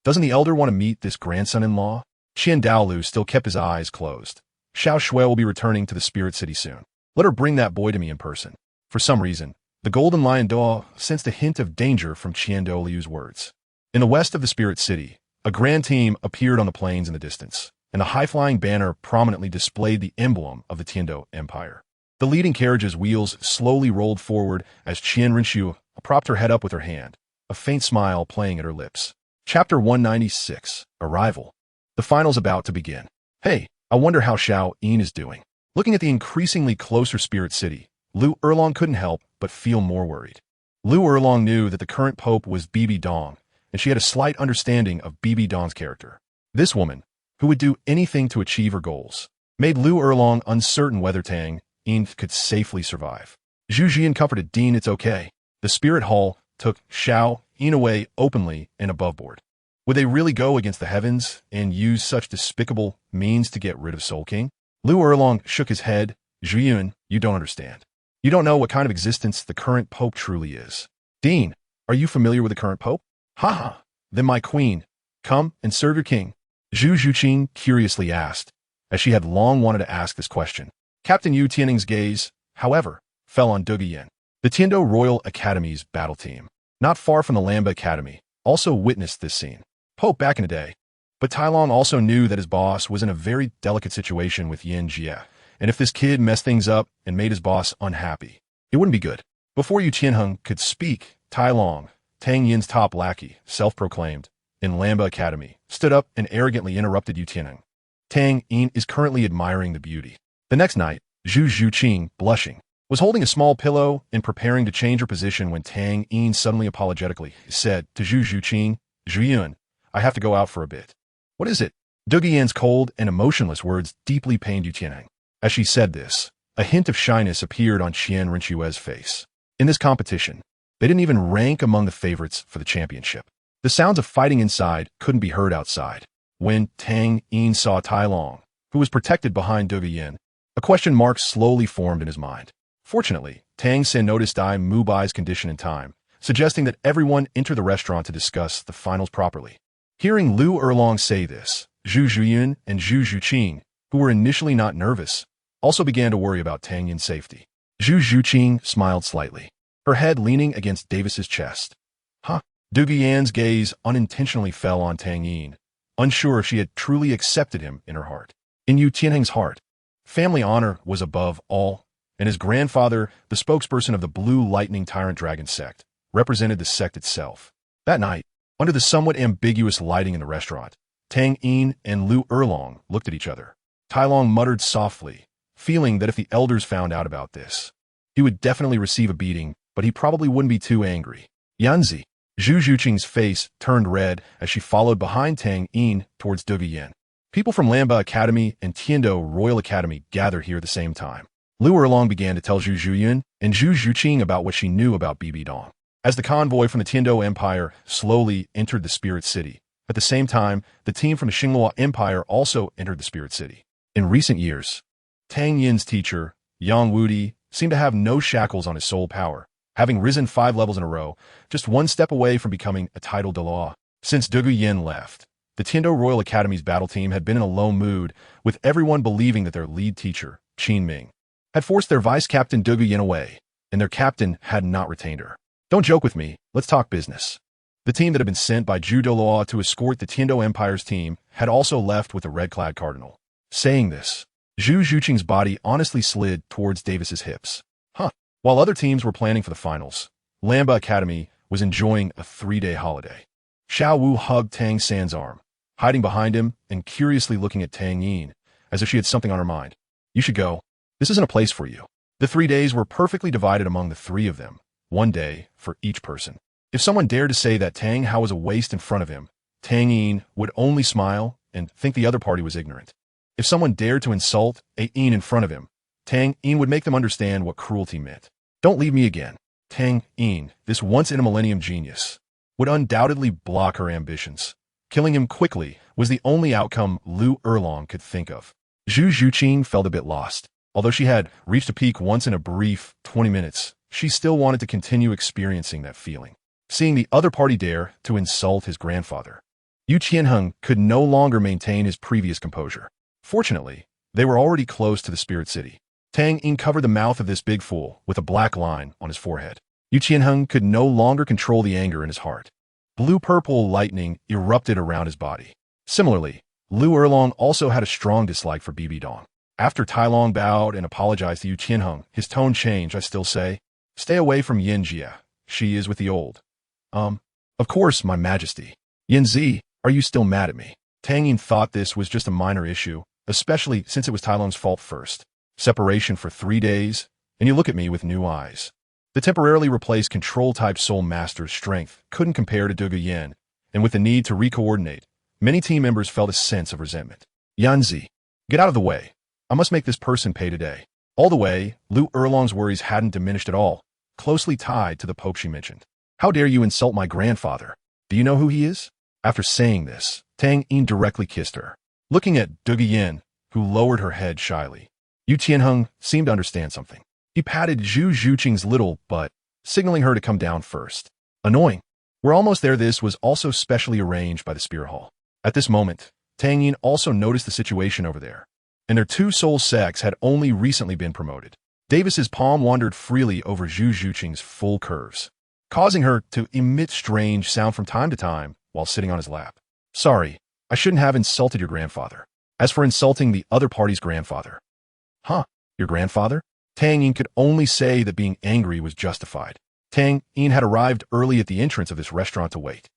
Doesn't the elder want to meet this grandson-in-law? Qian Dalu still kept his eyes closed. Xiao Shui will be returning to the spirit city soon. Let her bring that boy to me in person. For some reason, the golden lion Douluo sensed a hint of danger from Qian Dalu's words. In the west of the spirit city, a grand team appeared on the plains in the distance, and a high-flying banner prominently displayed the emblem of the Tiando Empire. The leading carriage's wheels slowly rolled forward as Qian Rinxiu propped her head up with her hand, a faint smile playing at her lips. Chapter 196, Arrival. The final's about to begin. Hey, I wonder how Xiao Yin is doing. Looking at the increasingly closer spirit city, Lu Erlong couldn't help but feel more worried. Lu Erlong knew that the current pope was Bibi Dong, and she had a slight understanding of Bibi Dong's character. This woman, who would do anything to achieve her goals, made Lu Erlong uncertain whether Tang Yin could safely survive. Zhu Jian comforted Dean, it's okay. The spirit hall took Xiao Yin away openly and above board. Would they really go against the heavens and use such despicable means to get rid of Soul King? Lu Erlong shook his head. Zhu Yun, you don't understand. You don't know what kind of existence the current pope truly is. Dean, are you familiar with the current pope? Ha! Then my queen, come and serve your king. Zhu Zhuqing curiously asked, as she had long wanted to ask this question. Captain Yu Tianing's gaze, however, fell on Duga Yin. The Tiando Royal Academy's battle team, not far from the Lamba Academy, also witnessed this scene. Pope back in the day. But Tai Long also knew that his boss was in a very delicate situation with Yin Jie, and if this kid messed things up and made his boss unhappy, it wouldn't be good. Before Yu Tianheng could speak, Tai Long, Tang Yin's top lackey, self-proclaimed, in Lamba Academy, stood up and arrogantly interrupted Yu Tianheng. Tang Yin is currently admiring the beauty. The next night, Zhu Zhuqing, blushing, was holding a small pillow and preparing to change her position when Tang Yin suddenly apologetically said to Zhu Zhuqing, "Zhuyun, I have to go out for a bit." "What is it?" Dugu Yan's cold and emotionless words deeply pained Yu Tianheng. As she said this, a hint of shyness appeared on Qian Rinchue's face. In this competition, they didn't even rank among the favorites for the championship. The sounds of fighting inside couldn't be heard outside. When Tang Yin saw Tai Long, who was protected behind Dugu Yan, a question mark slowly formed in his mind. Fortunately, Tang Sin noticed Dai Mubai's condition in time, suggesting that everyone enter the restaurant to discuss the finals properly. Hearing Lu Erlong say this, Zhu Zhuyun and Zhu Zhuqing, who were initially not nervous, also began to worry about Tang Yin's safety. Zhu Zhuqing smiled slightly, her head leaning against Davis's chest. Huh? Dugu Yan's gaze unintentionally fell on Tang Yin, unsure if she had truly accepted him in her heart. In Yu Tianheng's heart, family honor was above all, and his grandfather, the spokesperson of the Blue Lightning Tyrant Dragon sect, represented the sect itself. That night, under the somewhat ambiguous lighting in the restaurant, Tang Yin and Lu Erlong looked at each other. Tai Long muttered softly, feeling that if the elders found out about this, he would definitely receive a beating, but he probably wouldn't be too angry. Yanzi. Zhu Zhuqing's face turned red as she followed behind Tang Yin towards Dugu Yan. People from Lamba Academy and Tiando Royal Academy gathered here at the same time. Lu Erlong began to tell Zhu Zhuyun and Zhu Zhuqing about what she knew about Bibi Dong. As the convoy from the Tiando Empire slowly entered the Spirit City, at the same time, the team from the Xinghua Empire also entered the Spirit City. In recent years, Tang Yin's teacher, Yang Wudi, seemed to have no shackles on his soul power, having risen 5 levels in a row, just one step away from becoming a title Dalu. Since Dugu Yan left, the Tiando Royal Academy's battle team had been in a low mood, with everyone believing that their lead teacher, Qin Ming, had forced their vice-captain Dugu Yan away, and their captain had not retained her. "Don't joke with me, let's talk business." The team that had been sent by Zhu Douluo to escort the Tiando Empire's team had also left with the red-clad cardinal. Saying this, Zhu Zhuqing's body honestly slid towards Davis's hips. While other teams were planning for the finals, Lamba Academy was enjoying a 3-day holiday. Xiao Wu hugged Tang San's arm, hiding behind him and curiously looking at Tang Yin, as if she had something on her mind. "You should go. This isn't a place for you." The 3 days were perfectly divided among the 3 of them, 1 day for each person. If someone dared to say that Tang Hao was a waste in front of him, Tang Yin would only smile and think the other party was ignorant. If someone dared to insult a Yin in front of him, Tang Yin would make them understand what cruelty meant. "Don't leave me again." Tang Yin, this once-in-a-millennium genius, would undoubtedly block her ambitions. Killing him quickly was the only outcome Lu Erlong could think of. Zhu Zhuqing felt a bit lost. Although she had reached a peak once in a brief 20 minutes, she still wanted to continue experiencing that feeling. Seeing the other party dare to insult his grandfather, Yu Tianheng could no longer maintain his previous composure. Fortunately, they were already close to the Spirit City. Tang Yin covered the mouth of this big fool with a black line on his forehead. Yu Tianheng could no longer control the anger in his heart. Blue-purple lightning erupted around his body. Similarly, Lu Erlong also had a strong dislike for Bibi Dong. After Tai Long bowed and apologized to Yu Tianheng, his tone changed. "I still say, stay away from Yin Jia. She is with the old." Of course, my majesty." "Yin Zi, are you still mad at me?" Tang Yin thought this was just a minor issue, especially since it was Tai Long's fault first. Separation for 3 days, and you look at me with new eyes. The temporarily replaced control-type Soul Master's strength couldn't compare to Dugu Yan, and with the need to re-coordinate, many team members felt a sense of resentment. "Yanzi, get out of the way. I must make this person pay today." All the way, Lu Erlong's worries hadn't diminished at all, closely tied to the Pope she mentioned. "How dare you insult my grandfather? Do you know who he is?" After saying this, Tang Yin directly kissed her. Looking at Dugu Yan, who lowered her head shyly, Yu Tianheng seemed to understand something. He patted Zhu Zhuqing's little butt, signaling her to come down first. Annoying. "We're almost there." This was also specially arranged by the Spirit Hall. At this moment, Tang Yin also noticed the situation over there, and their 2 soul sects had only recently been promoted. Davis's palm wandered freely over Zhu Zhuqing's full curves, causing her to emit strange sound from time to time while sitting on his lap. "Sorry, I shouldn't have insulted your grandfather." As for insulting the other party's grandfather, your grandfather? Tang Yin could only say that being angry was justified. Tang Yin had arrived early at the entrance of this restaurant to wait.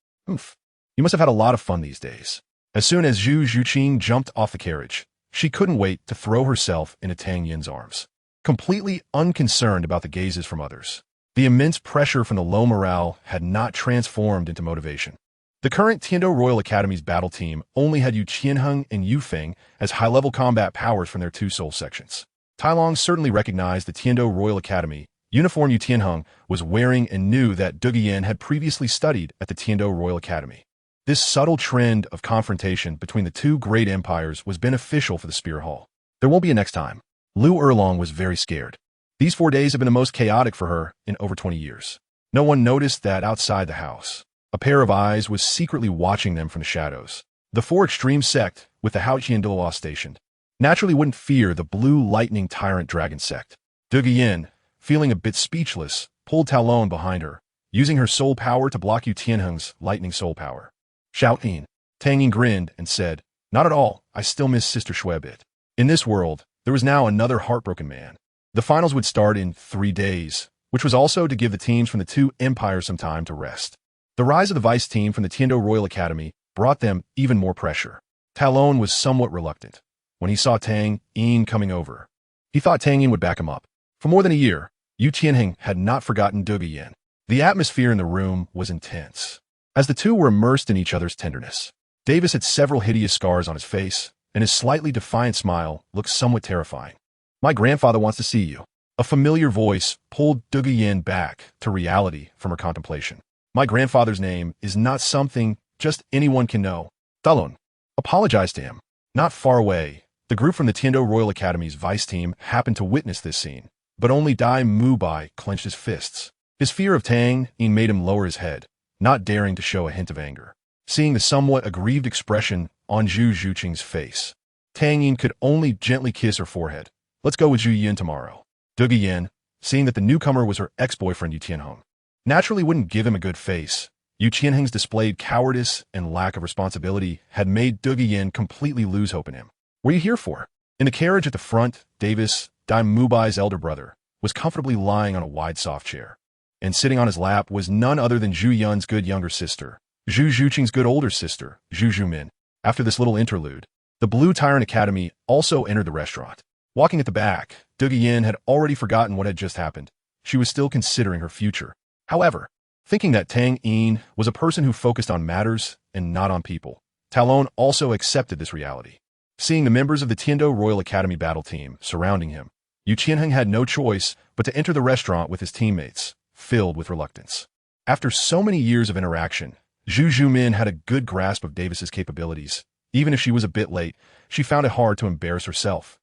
You must have had a lot of fun these days. As soon as Zhu Zhuqing jumped off the carriage, she couldn't wait to throw herself into Tang Yin's arms, completely unconcerned about the gazes from others. The immense pressure from the low morale had not transformed into motivation. The current Tiando Royal Academy's battle team only had Yu Qianheng and Yu Feng as high-level combat powers from their two soul sections. Tai Long certainly recognized the Tiando Royal Academy uniform Yu Tianheng was wearing and knew that Du Guiyan had previously studied at the Tiando Royal Academy. This subtle trend of confrontation between the two great empires was beneficial for the Spear Hall. There won't be a next time. Lu Erlong was very scared. These 4 days have been the most chaotic for her in over 20 years. No one noticed that outside the house, a pair of eyes was secretly watching them from the shadows. The four extreme sect, with the Haotian Douluo stationed, naturally wouldn't fear the blue lightning tyrant dragon sect. Du Guiyan, feeling a bit speechless, pulled Talon behind her, using her soul power to block Yu Tianheng's lightning soul power. Xiao Yin. Tang Yin grinned and said, "Not at all, I still miss Sister Shui a bit." In this world, there was now another heartbroken man. The finals would start in 3 days, which was also to give the teams from the two empires some time to rest. The rise of the vice team from the Tiando Royal Academy brought them even more pressure. Talon was somewhat reluctant when he saw Tang Yin coming over. He thought Tang Yin would back him up. For more than a year, Yu Tianheng had not forgotten Du Guiyan. The atmosphere in the room was intense, as the two were immersed in each other's tenderness. Davis had several hideous scars on his face, and his slightly defiant smile looked somewhat terrifying. "My grandfather wants to see you." A familiar voice pulled Du Guiyan back to reality from her contemplation. "My grandfather's name is not something just anyone can know." Talon apologized to him. Not far away, the group from the Tiando Royal Academy's vice team happened to witness this scene, but only Dai Mubai clenched his fists. His fear of Tang Yin made him lower his head, not daring to show a hint of anger. Seeing the somewhat aggrieved expression on Zhu Zhuqing's face, Tang Yin could only gently kiss her forehead. "Let's go with Zhu Yin tomorrow." Du Guiyan, seeing that the newcomer was her ex-boyfriend Yu Tianheng, naturally wouldn't give him a good face. Yu Tianheng's displayed cowardice and lack of responsibility had made Du Guiyan completely lose hope in him. "What are you here for?" In the carriage at the front, Davis, Dai Mubai's elder brother, was comfortably lying on a wide soft chair. And sitting on his lap was none other than Zhu Yun's good younger sister, Zhu Zhuqing's good older sister, Zhu Zhumin. After this little interlude, the Blue Tyrant Academy also entered the restaurant. Walking at the back, Du Guiyan had already forgotten what had just happened. She was still considering her future. However, thinking that Tang Yin was a person who focused on matters and not on people, Talon also accepted this reality. Seeing the members of the Tiando Royal Academy battle team surrounding him, Yu Qianheng had no choice but to enter the restaurant with his teammates, filled with reluctance. After so many years of interaction, Zhu Zhumin had a good grasp of Davis's capabilities. Even if she was a bit late, she found it hard to embarrass herself.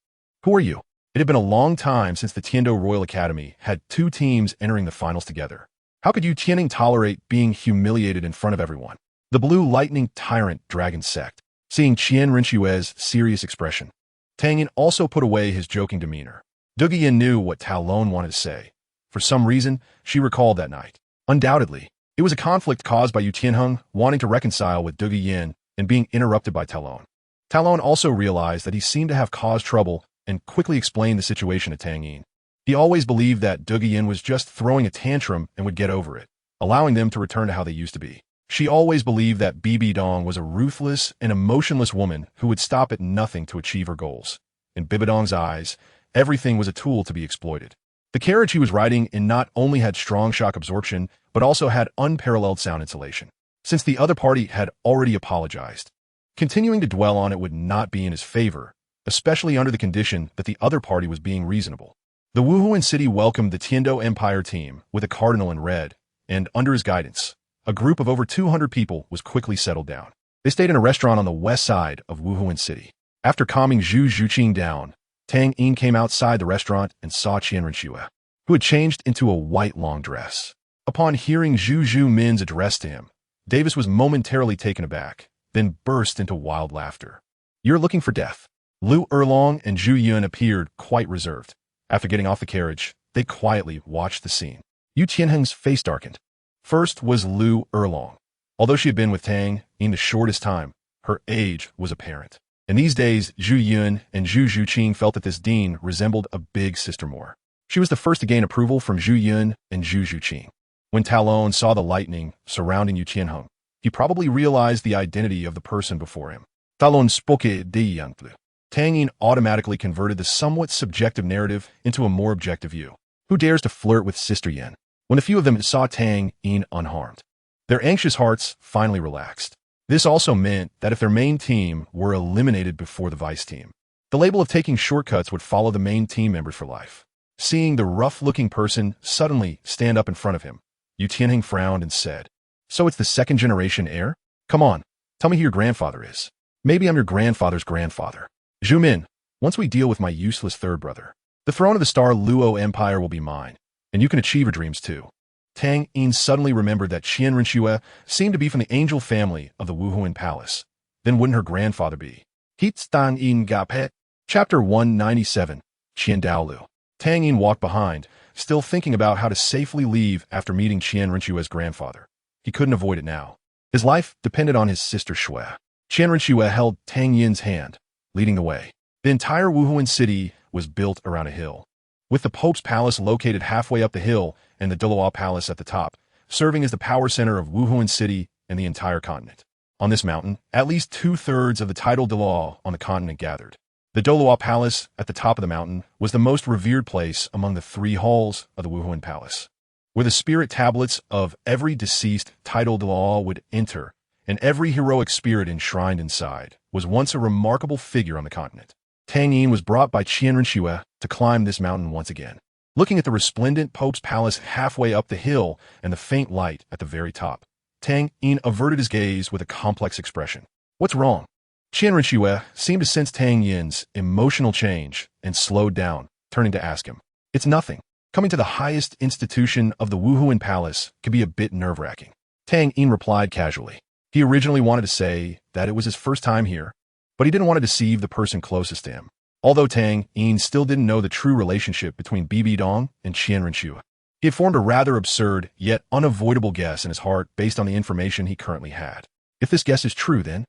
"Who are you?" It had been a long time since the Tiando Royal Academy had two teams entering the finals together. How could Yu Qianheng tolerate being humiliated in front of everyone? The Blue Lightning Tyrant Dragon Sect. Seeing Qian Rinxue's serious expression, Tang Yin also put away his joking demeanor. Du Guiyan knew what Talon wanted to say. For some reason, she recalled that night. Undoubtedly, it was a conflict caused by Yu Tianheng wanting to reconcile with Du Guiyan and being interrupted by Talon. Talon also realized that he seemed to have caused trouble and quickly explained the situation to Tang Yin. He always believed that Du Guiyan was just throwing a tantrum and would get over it, allowing them to return to how they used to be. She always believed that Bibi Dong was a ruthless and emotionless woman who would stop at nothing to achieve her goals. In Bibi Dong's eyes, everything was a tool to be exploited. The carriage he was riding in not only had strong shock absorption, but also had unparalleled sound insulation. Since the other party had already apologized, continuing to dwell on it would not be in his favor, especially under the condition that the other party was being reasonable. The Wuhuan city welcomed the Tiando Empire team with a cardinal in red, and under his guidance, a group of over 200 people was quickly settled down. They stayed in a restaurant on the west side of Wuhuan city. After calming Zhu Zhuqing down, Tang Yin came outside the restaurant and saw Qian Rinxue, who had changed into a white long dress. Upon hearing Zhu Zhumin's address to him, Davis was momentarily taken aback, then burst into wild laughter. "You're looking for death." Lu Erlong and Zhu Yun appeared quite reserved. After getting off the carriage, they quietly watched the scene. Yu Tianheng's face darkened. First was Lu Erlong. Although she had been with Tang Yin the shortest time, her age was apparent. In these days, Zhu Yun and Zhu Zhuqing felt that this dean resembled a big sister more. She was the first to gain approval from Zhu Yun and Zhu Zhuqing. When Talon saw the lightning surrounding Yu Tianheng, he probably realized the identity of the person before him. Talon spoke de Yanflu. Tang Yin automatically converted the somewhat subjective narrative into a more objective view. Who dares to flirt with Sister Yin? When a few of them saw Tang Yin unharmed, their anxious hearts finally relaxed. This also meant that if their main team were eliminated before the vice team, the label of taking shortcuts would follow the main team members for life. Seeing the rough-looking person suddenly stand up in front of him, Yu Tianheng frowned and said, "So it's the second-generation heir? Come on, tell me who your grandfather is. Maybe I'm your grandfather's grandfather. Zhu Min, once we deal with my useless third brother, the throne of the Star Luo Empire will be mine, and you can achieve your dreams too." Tang Yin suddenly remembered that Qian Renxue seemed to be from the angel family of the Wuhuan Palace. Then wouldn't her grandfather be? Tang Yin Gapet. Chapter 197, Qian Dalu. Tang Yin walked behind, still thinking about how to safely leave after meeting Qian Renxue's grandfather. He couldn't avoid it now. His life depended on his sister Shui. Qian Renxue held Tang Yin's hand, leading the way. The entire Wuhuan city was built around a hill, with the Pope's Palace located halfway up the hill and the Douluo Palace at the top, serving as the power center of Wuhuan City and the entire continent. On this mountain, at least 2/3 of the title Dalu on the continent gathered. The Douluo Palace at the top of the mountain was the most revered place among the 3 halls of the Wuhuan Palace, where the spirit tablets of every deceased title Dalu would enter, and every heroic spirit enshrined inside was once a remarkable figure on the continent. Tang Yin was brought by Qian Renxue to climb this mountain once again. Looking at the resplendent Pope's Palace halfway up the hill and the faint light at the very top, Tang Yin averted his gaze with a complex expression. "What's wrong?" Qian Renxue seemed to sense Tang Yin's emotional change and slowed down, turning to ask him. "It's nothing. Coming to the highest institution of the Wuhuan Palace can be a bit nerve-wracking." Tang Yin replied casually. He originally wanted to say that it was his first time here, but he didn't want to deceive the person closest to him. Although Tang Yin still didn't know the true relationship between Bibi Dong and Qian Renxue, he had formed a rather absurd yet unavoidable guess in his heart based on the information he currently had. If this guess is true, then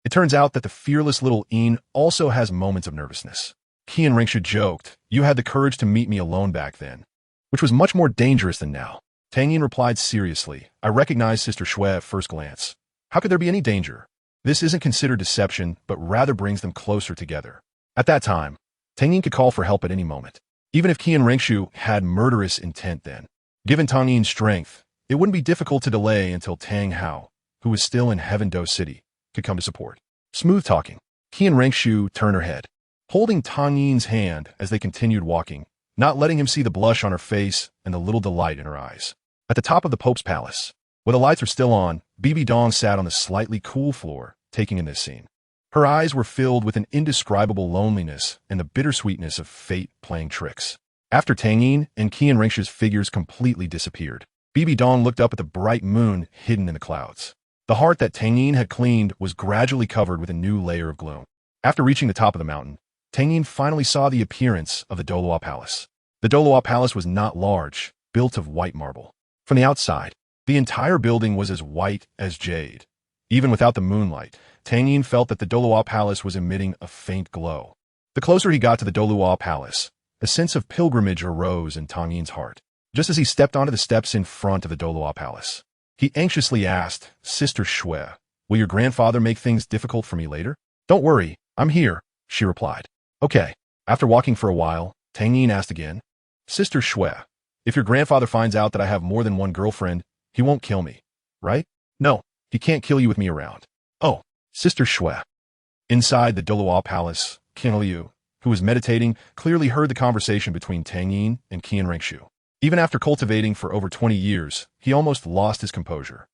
it turns out that the fearless little Yin also has moments of nervousness. Qian Renxue joked, "You had the courage to meet me alone back then, which was much more dangerous than now." Tang Yin replied seriously, "I recognized Sister Shui at first glance. How could there be any danger? This isn't considered deception, but rather brings them closer together." At that time, Tang Yin could call for help at any moment. Even if Qian Renxue had murderous intent then, given Tang Yin's strength, it wouldn't be difficult to delay until Tang Hao, who was still in Heaven Do City, could come to support. Smooth talking. Qian Renxue turned her head, holding Tang Yin's hand as they continued walking, not letting him see the blush on her face and the little delight in her eyes. At the top of the Pope's Palace, where the lights were still on, Bibi Dong sat on the slightly cool floor, taking in this scene. Her eyes were filled with an indescribable loneliness and the bittersweetness of fate playing tricks. After Tang Yin and Qian Renxue's figures completely disappeared, Bibi Dong looked up at the bright moon hidden in the clouds. The heart that Tang Yin had cleaned was gradually covered with a new layer of gloom. After reaching the top of the mountain, Tang Yin finally saw the appearance of the Douluo Palace. The Douluo Palace was not large, built of white marble. From the outside, the entire building was as white as jade. Even without the moonlight, Tang Yin felt that the Douluo Palace was emitting a faint glow. The closer he got to the Douluo Palace, a sense of pilgrimage arose in Tang Yin's heart. Just as he stepped onto the steps in front of the Douluo Palace, he anxiously asked, "Sister Shui, will your grandfather make things difficult for me later?" "Don't worry, I'm here," she replied. "Okay." After walking for a while, Tang Yin asked again, "Sister Shui, if your grandfather finds out that I have more than one girlfriend, he won't kill me, right?" "No, he can't kill you with me around." "Oh, Sister Shui." Inside the Douluo Palace, King Liu, who was meditating, clearly heard the conversation between Tang Yin and Qian Renxue. Even after cultivating for over 20 years, he almost lost his composure.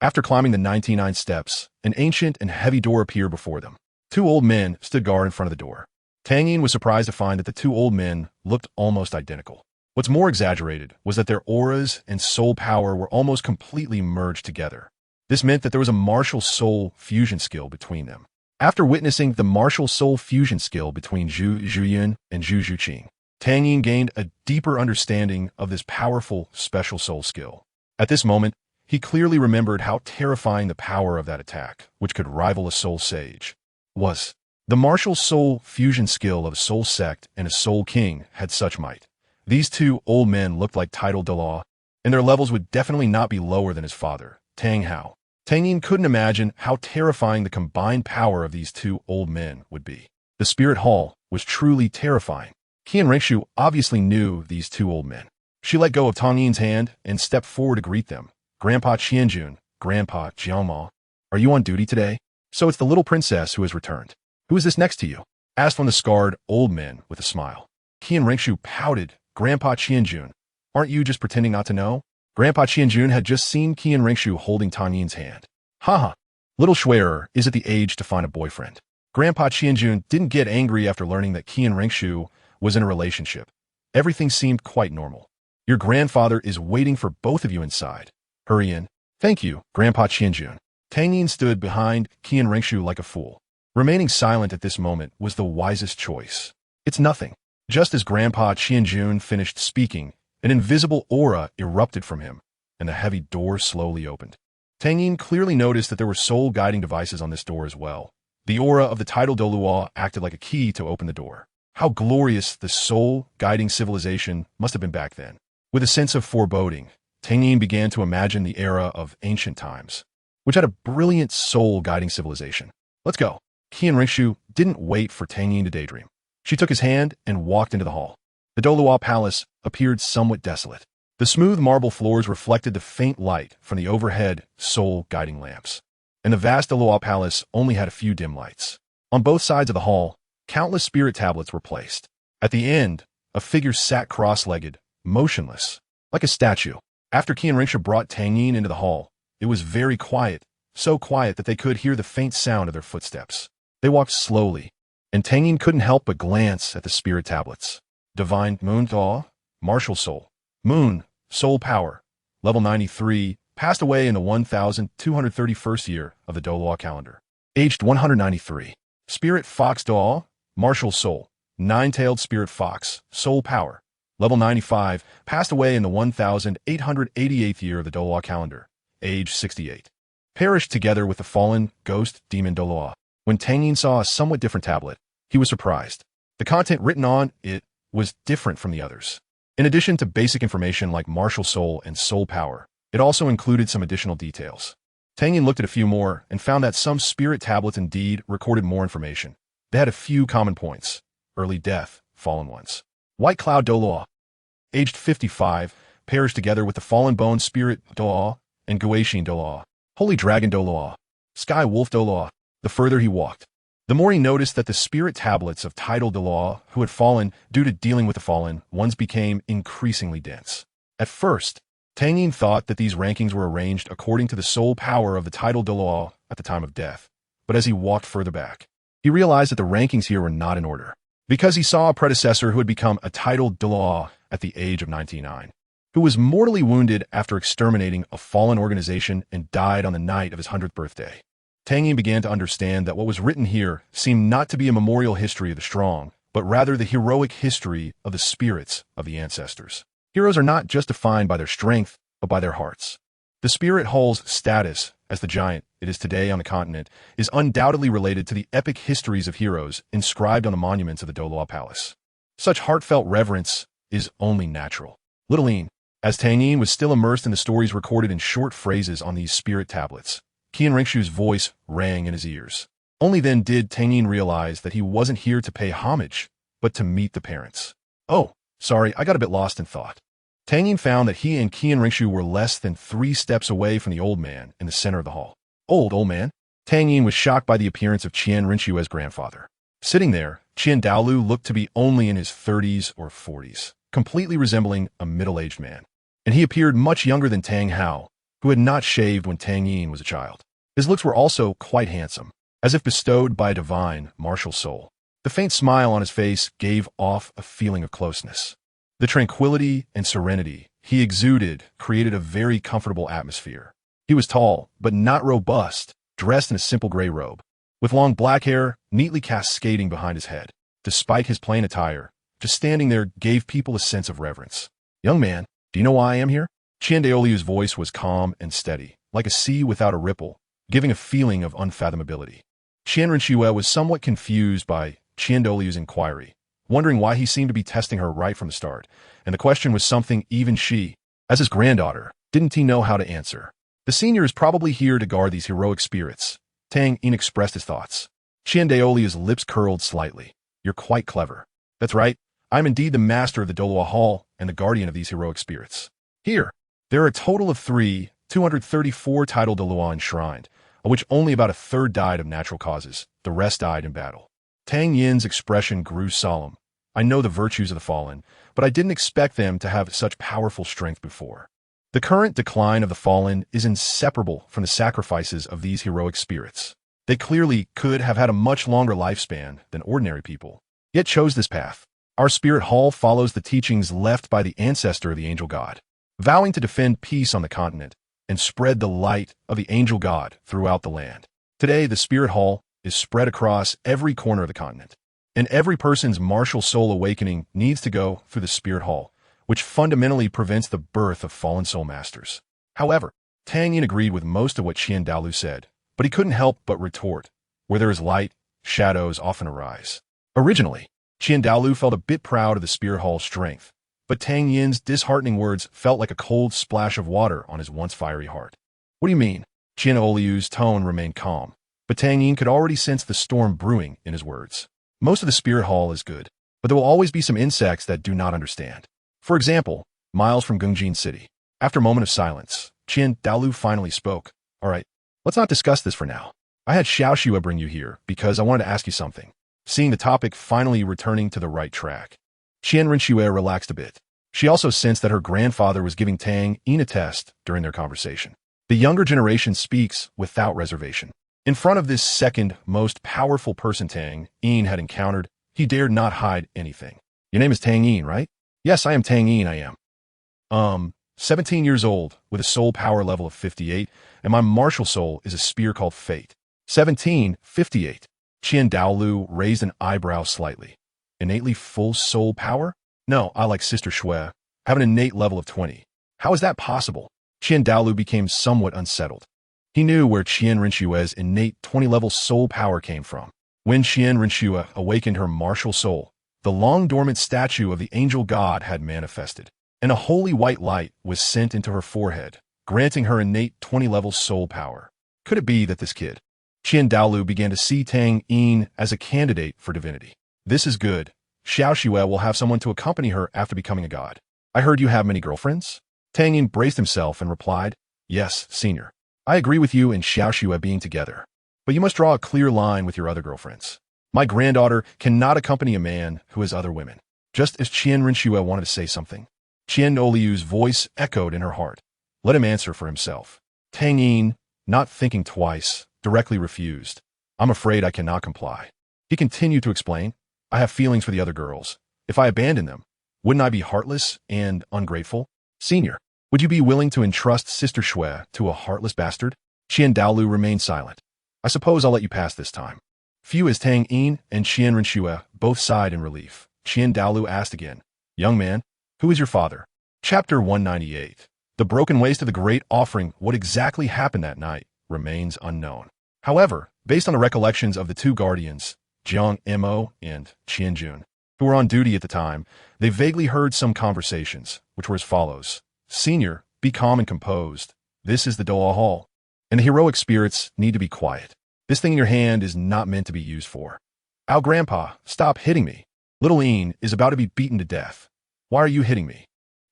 After climbing the 99 steps, an ancient and heavy door appeared before them. 2 old men stood guard in front of the door. Tang Yin was surprised to find that the 2 old men looked almost identical. What's more exaggerated was that their auras and soul power were almost completely merged together. This meant that there was a martial soul fusion skill between them. After witnessing the martial soul fusion skill between Zhu Zhuyun and Zhu Zhuqing, Tang Yin gained a deeper understanding of this powerful special soul skill. At this moment, he clearly remembered how terrifying the power of that attack, which could rival a soul sage, was. The martial soul fusion skill of a soul sect and a soul king had such might. These 2 old men looked like title Dalu, and their levels would definitely not be lower than his father, Tang Hao. Tang Yin couldn't imagine how terrifying the combined power of these two old men would be. The spirit hall was truly terrifying. Qian Rengshu obviously knew these two old men. She let go of Tang Yin's hand and stepped forward to greet them. Grandpa Qianjun, Grandpa Jiangma, are you on duty today? So it's the little princess who has returned. Who is this next to you? Asked one of the scarred old men with a smile. Qian Rengshu pouted. Grandpa Qianjun, aren't you just pretending not to know? Grandpa Qianjun had just seen Qian Rengshu holding Tang Yin's hand. Haha, little Schwerer is at the age to find a boyfriend. Grandpa Qianjun didn't get angry after learning that Qian Rengshu was in a relationship. Everything seemed quite normal. Your grandfather is waiting for both of you inside. Hurry in. Thank you, Grandpa Qianjun. Tang Yin stood behind Qian Rengshu like a fool. Remaining silent at this moment was the wisest choice. It's nothing. Just as Grandpa Qianjun finished speaking, an invisible aura erupted from him, and the heavy door slowly opened. Tang Yin clearly noticed that there were soul-guiding devices on this door as well. The aura of the title Douluo acted like a key to open the door. How glorious the soul-guiding civilization must have been back then. With a sense of foreboding, Tang Yin began to imagine the era of ancient times, which had a brilliant soul-guiding civilization. Let's go. Qian Rengshu didn't wait for Tang Yin to daydream. She took his hand and walked into the hall. The Douluo palace appeared somewhat desolate. The smooth marble floors reflected the faint light from the overhead soul-guiding lamps, and the vast Douluo palace only had a few dim lights. On both sides of the hall, countless spirit tablets were placed. At the end, a figure sat cross-legged, motionless, like a statue. After Qian Rengshu brought Tang Yin into the hall, it was very quiet, so quiet that they could hear the faint sound of their footsteps. They walked slowly, and Tang Yin couldn't help but glance at the spirit tablets. Divine Moon Daw, Martial Soul. Moon, Soul Power, Level 93, passed away in the 1231st year of the Douluo calendar. Aged 193. Spirit Fox Daw, Martial Soul. Nine-tailed Spirit Fox, Soul Power. Level 95, passed away in the 1888th year of the Douluo calendar. Age 68. Perished together with the fallen ghost demon Douluo. When Tang Yin saw a somewhat different tablet, he was surprised. The content written on it was different from the others. In addition to basic information like martial soul and soul power, it also included some additional details. Tang Yin looked at a few more and found that some spirit tablets indeed recorded more information. They had a few common points. Early death, fallen ones. White Cloud Douluo. Aged 55, perished together with the fallen bone spirit Douluo and Guaxin Douluo. Holy Dragon Douluo. Sky Wolf Douluo. The further he walked, the more he noticed that the spirit tablets of title Douluo who had fallen due to dealing with the fallen ones became increasingly dense. At first, Tang Yin thought that these rankings were arranged according to the soul power of the title Douluo at the time of death, but as he walked further back, he realized that the rankings here were not in order, because he saw a predecessor who had become a title Douluo at the age of 99, who was mortally wounded after exterminating a fallen organization and died on the night of his 100th birthday. Tang Yin began to understand that what was written here seemed not to be a memorial history of the strong, but rather the heroic history of the spirits of the ancestors. Heroes are not just defined by their strength, but by their hearts. The spirit hall's status as the giant it is today on the continent is undoubtedly related to the epic histories of heroes inscribed on the monuments of the Douluo Palace. Such heartfelt reverence is only natural. Little Yin, as Tang Yin was still immersed in the stories recorded in short phrases on these spirit tablets, Qian Rengshu's voice rang in his ears. Only then did Tang Yin realize that he wasn't here to pay homage, but to meet the parents. Oh, sorry, I got a bit lost in thought. Tang Yin found that he and Qian Rengshu were less than 3 steps away from the old man in the center of the hall. Old man? Tang Yin was shocked by the appearance of Qian Rengshu as grandfather. Sitting there, Qian Dalu looked to be only in his 30s or 40s, completely resembling a middle-aged man. And he appeared much younger than Tang Hao, who had not shaved when Tang Yin was a child. His looks were also quite handsome, as if bestowed by a divine, martial soul. The faint smile on his face gave off a feeling of closeness. The tranquility and serenity he exuded created a very comfortable atmosphere. He was tall, but not robust, dressed in a simple gray robe, with long black hair neatly cascading behind his head. Despite his plain attire, just standing there gave people a sense of reverence. Young man, do you know why I am here? Qian Daoliu's voice was calm and steady, like a sea without a ripple, giving a feeling of unfathomability. Qian Renshue was somewhat confused by Qian Daoliu's inquiry, wondering why he seemed to be testing her right from the start, and the question was something even she, as his granddaughter, didn't he know how to answer. The senior is probably here to guard these heroic spirits. Tang Yin expressed his thoughts. Qian Daoliu's lips curled slightly. You're quite clever. That's right. I'm indeed the master of the Douluo Hall and the guardian of these heroic spirits. Here, there are a total of 234 titled Dalu enshrined, of which only about a third died of natural causes. The rest died in battle. Tang Yin's expression grew solemn. I know the virtues of the fallen, but I didn't expect them to have such powerful strength before. The current decline of the fallen is inseparable from the sacrifices of these heroic spirits. They clearly could have had a much longer lifespan than ordinary people, yet chose this path. Our spirit hall follows the teachings left by the ancestor of the angel god, vowing to defend peace on the continent and spread the light of the angel god throughout the land. Today, the spirit hall is spread across every corner of the continent, and every person's martial soul awakening needs to go through the spirit hall, which fundamentally prevents the birth of fallen soul masters. However, Tang Yin agreed with most of what Qian Dalu said, but he couldn't help but retort, where there is light, shadows often arise. Originally, Qian Dalu felt a bit proud of the spirit hall's strength, but Tang Yin's disheartening words felt like a cold splash of water on his once fiery heart. What do you mean? Qian Daolu's tone remained calm, but Tang Yin could already sense the storm brewing in his words. Most of the spirit hall is good, but there will always be some insects that do not understand. For example, miles from Gungjin City. After a moment of silence, Qian Dalu finally spoke. All right, let's not discuss this for now. I had Xiao Xue bring you here because I wanted to ask you something. Seeing the topic finally returning to the right track, Qian Rinxue relaxed a bit. She also sensed that her grandfather was giving Tang Yin a test during their conversation. The younger generation speaks without reservation. In front of this second most powerful person Tang Yin had encountered, he dared not hide anything. Your name is Tang Yin, right? Yes, I am Tang Yin, I am. 17 years old, with a soul power level of 58, and my martial soul is a spear called Fate. 17, 58. Qian Daolu raised an eyebrow slightly. Innately full soul power? No, I, like Sister Xue, have an innate level of 20. How is that possible? Qian Daolu became somewhat unsettled. He knew where Qian Rinxue's innate 20-level soul power came from. When Qian Rinxue awakened her martial soul, the long-dormant statue of the angel god had manifested, and a holy white light was sent into her forehead, granting her innate 20-level soul power. Could it be that this kid? Qian Daolu began to see Tang Yin as a candidate for divinity. This is good. Xiao Xue will have someone to accompany her after becoming a god. I heard you have many girlfriends? Tang Yin braced himself and replied, Yes, senior. I agree with you and Xiao Xue being together, but you must draw a clear line with your other girlfriends. My granddaughter cannot accompany a man who has other women. Just as Qian Rinxue wanted to say something, Qian Oliu's voice echoed in her heart. Let him answer for himself. Tang Yin, not thinking twice, directly refused. I'm afraid I cannot comply. He continued to explain, I have feelings for the other girls. If I abandon them, wouldn't I be heartless and ungrateful? Senior, would you be willing to entrust Sister Xue to a heartless bastard? Qian Daolu remained silent. I suppose I'll let you pass this time. Few as Tang Yin and Qian Rinxue both sighed in relief. Qian Daolu asked again, Young man, who is your father? Chapter 198. The broken waste of the great offering. What exactly happened that night remains unknown. However, based on the recollections of the two guardians, Jiang Mo and Qian Jun, who were on duty at the time, they vaguely heard some conversations, which were as follows. Senior, be calm and composed. This is the Douluo Hall, and the heroic spirits need to be quiet. This thing in your hand is not meant to be used for. Ow, Grandpa, stop hitting me. Little Ian is about to be beaten to death. Why are you hitting me?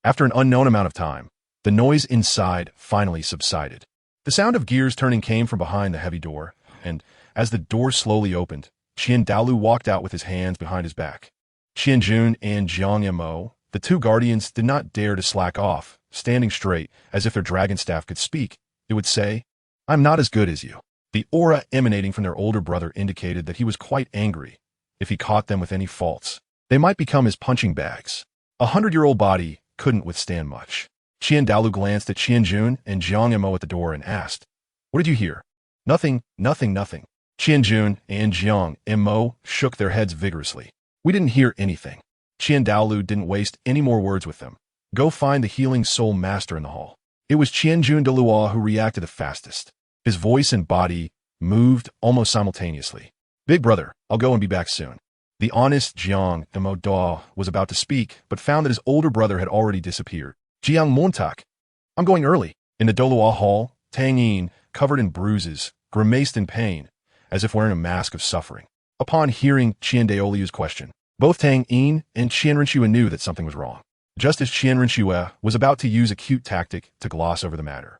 After an unknown amount of time, the noise inside finally subsided. The sound of gears turning came from behind the heavy door, and as the door slowly opened, Qian Daolu walked out with his hands behind his back. Qian Jun and Jiang Mo, the two guardians, did not dare to slack off, standing straight as if their dragon staff could speak. It would say, I'm not as good as you. The aura emanating from their older brother indicated that he was quite angry. If he caught them with any faults, they might become his punching bags. 100-year-old body couldn't withstand much. Qian Daolu glanced at Qian Jun and Jiang Mo at the door and asked, What did you hear? Nothing. Qian Jun and Jiang Mo shook their heads vigorously. We didn't hear anything. Qian Daolu didn't waste any more words with them. Go find the healing soul master in the hall. It was Qian Jun Daluo who reacted the fastest. His voice and body moved almost simultaneously. Big brother, I'll go and be back soon. The honest Jiang Mo Da was about to speak, but found that his older brother had already disappeared. Jiang Montak, I'm going early. In the Douluo Hall, Tang Yin, covered in bruises, grimaced in pain, as if wearing a mask of suffering. Upon hearing Qian Daoliu's question, both Tang Yin and Qian Renshue knew that something was wrong, just as Qian Renshue was about to use a cute tactic to gloss over the matter.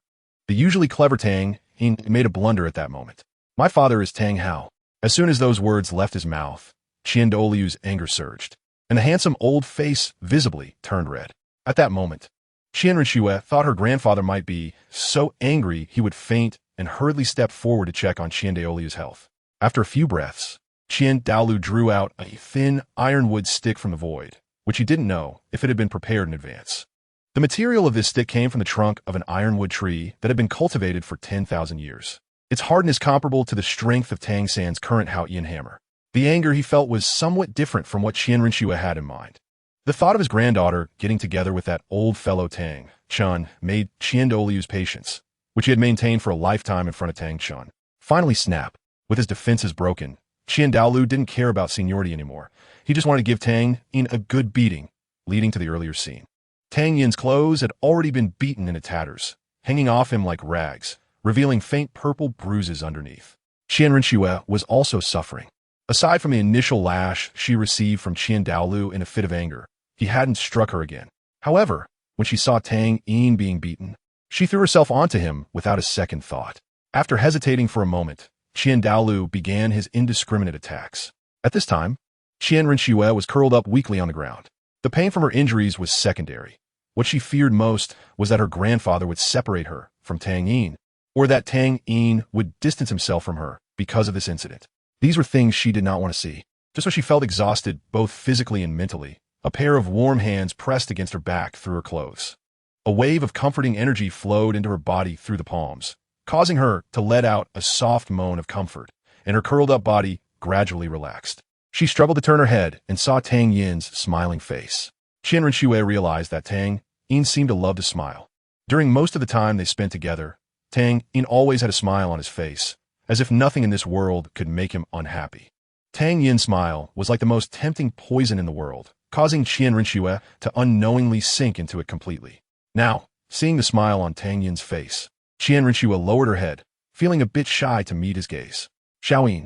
The usually clever Tang Yin made a blunder at that moment. "My father is Tang Hao." As soon as those words left his mouth, Qian Daoliu's anger surged, and the handsome old face visibly turned red. At that moment, Qian Renshue thought her grandfather might be so angry he would faint and hurriedly stepped forward to check on Qian Daoliu's health. After a few breaths, Qian Dalu drew out a thin ironwood stick from the void, which he didn't know if it had been prepared in advance. The material of this stick came from the trunk of an ironwood tree that had been cultivated for 10,000 years. Its hardness comparable to the strength of Tang San's current Haotian hammer. The anger he felt was somewhat different from what Qian Renshue had in mind. The thought of his granddaughter getting together with that old fellow Tang Chun made Qian Daoliu's patience, which he had maintained for a lifetime in front of Tang Chun, finally snap. With his defenses broken, Qian Daolu didn't care about seniority anymore. He just wanted to give Tang Yin a good beating, leading to the earlier scene. Tang Yin's clothes had already been beaten into tatters, hanging off him like rags, revealing faint purple bruises underneath. Qian Renshue was also suffering. Aside from the initial lash she received from Qian Daolu in a fit of anger, he hadn't struck her again. However, when she saw Tang Yin being beaten, she threw herself onto him without a second thought. After hesitating for a moment, Qian Daolu began his indiscriminate attacks. At this time, Qian Renshue was curled up weakly on the ground. The pain from her injuries was secondary. What she feared most was that her grandfather would separate her from Tang Yin, or that Tang Yin would distance himself from her because of this incident. These were things she did not want to see. Just when she felt exhausted, both physically and mentally, a pair of warm hands pressed against her back through her clothes. A wave of comforting energy flowed into her body through the palms, causing her to let out a soft moan of comfort, and her curled-up body gradually relaxed. She struggled to turn her head and saw Tang Yin's smiling face. Qian Renshue realized that Tang Yin seemed to love to smile. During most of the time they spent together, Tang Yin always had a smile on his face, as if nothing in this world could make him unhappy. Tang Yin's smile was like the most tempting poison in the world, causing Qian Renshue to unknowingly sink into it completely. Now, seeing the smile on Tang Yin's face, Qian Renshue lowered her head, feeling a bit shy to meet his gaze. "Xiaoyin,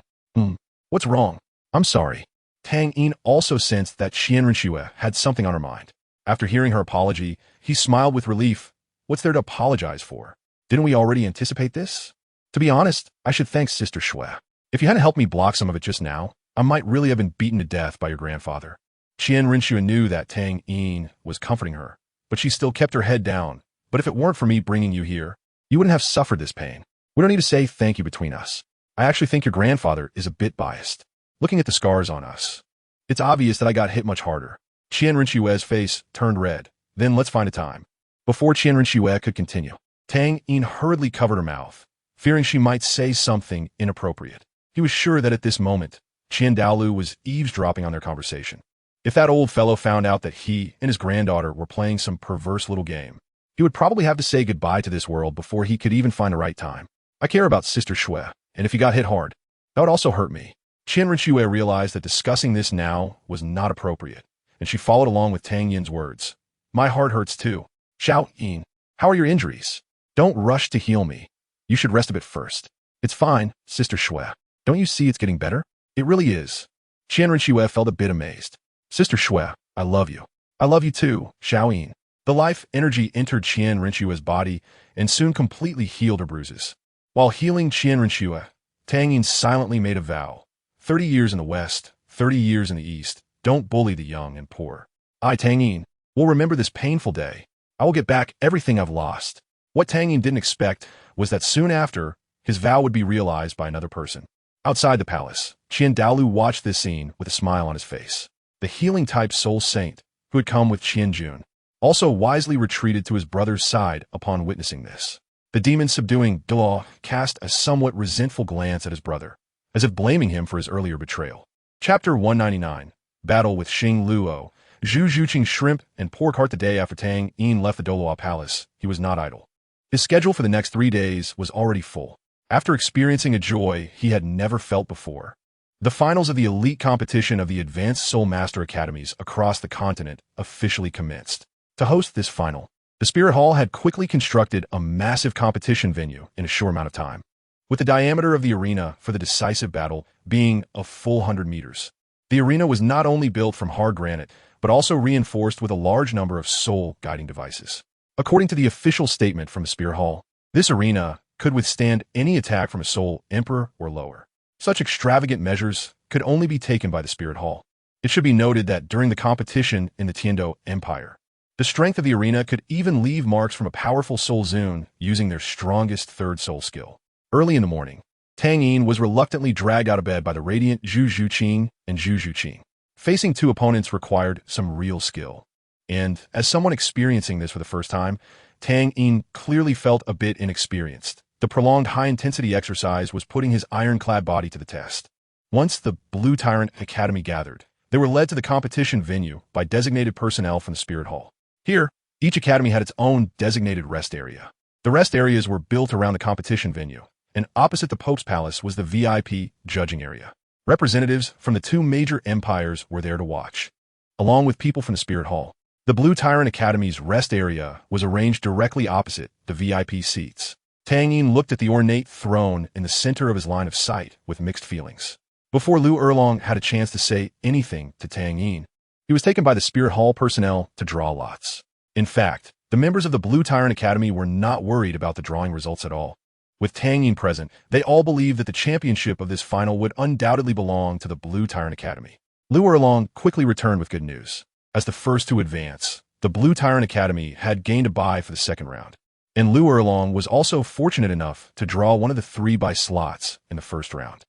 what's wrong?" "I'm sorry." Tang Yin also sensed that Qian Renshue had something on her mind. After hearing her apology, he smiled with relief. "What's there to apologize for? Didn't we already anticipate this?" "To be honest, I should thank Sister Shui. If you hadn't helped me block some of it just now, I might really have been beaten to death by your grandfather." Qian Renshue knew that Tang Yin was comforting her, but she still kept her head down. "But if it weren't for me bringing you here, you wouldn't have suffered this pain. We don't need to say thank you between us. I actually think your grandfather is a bit biased. Looking at the scars on us, it's obvious that I got hit much harder." Qian Renshue's face turned red. "Then let's find a time." Before Qian Renshue could continue, Tang Yin hurriedly covered her mouth, fearing she might say something inappropriate. He was sure that at this moment, Qian Daolu was eavesdropping on their conversation. If that old fellow found out that he and his granddaughter were playing some perverse little game, he would probably have to say goodbye to this world before he could even find the right time. "I care about Sister Shui, and if he got hit hard, that would also hurt me." Qian Renshue realized that discussing this now was not appropriate, and she followed along with Tang Yin's words. "My heart hurts too. Xiao Yin, how are your injuries? Don't rush to heal me. You should rest a bit first." "It's fine, Sister Shui. Don't you see it's getting better?" "It really is." Qian Renshue felt a bit amazed. "Sister Shui, I love you." "I love you too, Xiao Yin." The life energy entered Qian Renshue's body and soon completely healed her bruises. While healing Qian Renshue, Tang Yin silently made a vow. 30 years in the West, 30 years in the East. Don't bully the young and poor. I, Tang Yin, will remember this painful day. I will get back everything I've lost. What Tang Yin didn't expect was that soon after, his vow would be realized by another person. Outside the palace, Qian Daolu watched this scene with a smile on his face. The healing-type soul saint, who had come with Qian Jun, also wisely retreated to his brother's side upon witnessing this. The demon-subduing Douluo cast a somewhat resentful glance at his brother, as if blaming him for his earlier betrayal. Chapter 199, Battle with Xing Luo. Zhu Zhuqing shrimp and pork heart. The day after Tang Yin left the Douluo palace, he was not idle. His schedule for the next 3 days was already full, after experiencing a joy he had never felt before. The finals of the elite competition of the Advanced Soul Master Academies across the continent officially commenced. To host this final, The Spirit Hall had quickly constructed a massive competition venue in a short amount of time, with the diameter of the arena for the decisive battle being a full 100 meters. The arena was not only built from hard granite, but also reinforced with a large number of soul guiding devices. According to the official statement from the Spirit Hall, this arena could withstand any attack from a soul emperor or lower. Such extravagant measures could only be taken by the Spirit Hall. It should be noted that during the competition in the Tiando Empire, the strength of the arena could even leave marks from a powerful soul Zune using their strongest third soul skill. Early in the morning, Tang Yin was reluctantly dragged out of bed by the radiant Zhu Zhuqing and Zhu Zhuqing. Facing two opponents required some real skill. And as someone experiencing this for the first time, Tang Yin clearly felt a bit inexperienced. The prolonged high-intensity exercise was putting his ironclad body to the test. Once the Blue Tyrant Academy gathered, they were led to the competition venue by designated personnel from the Spirit Hall. Here, each academy had its own designated rest area. The rest areas were built around the competition venue, and opposite the Pope's Palace was the VIP judging area. Representatives from the two major empires were there to watch, along with people from the Spirit Hall. The Blue Tyrant Academy's rest area was arranged directly opposite the VIP seats. Tang Yin looked at the ornate throne in the center of his line of sight with mixed feelings. Before Lu Erlong had a chance to say anything to Tang Yin, he was taken by the Spirit Hall personnel to draw lots. In fact, the members of the Blue Tyrant Academy were not worried about the drawing results at all. With Tang Yin present, they all believed that the championship of this final would undoubtedly belong to the Blue Tyrant Academy. Lu Erlong quickly returned with good news. As the first to advance, the Blue Tyrant Academy had gained a bye for the second round, and Lu Erlong was also fortunate enough to draw one of the 3-bye slots in the first round.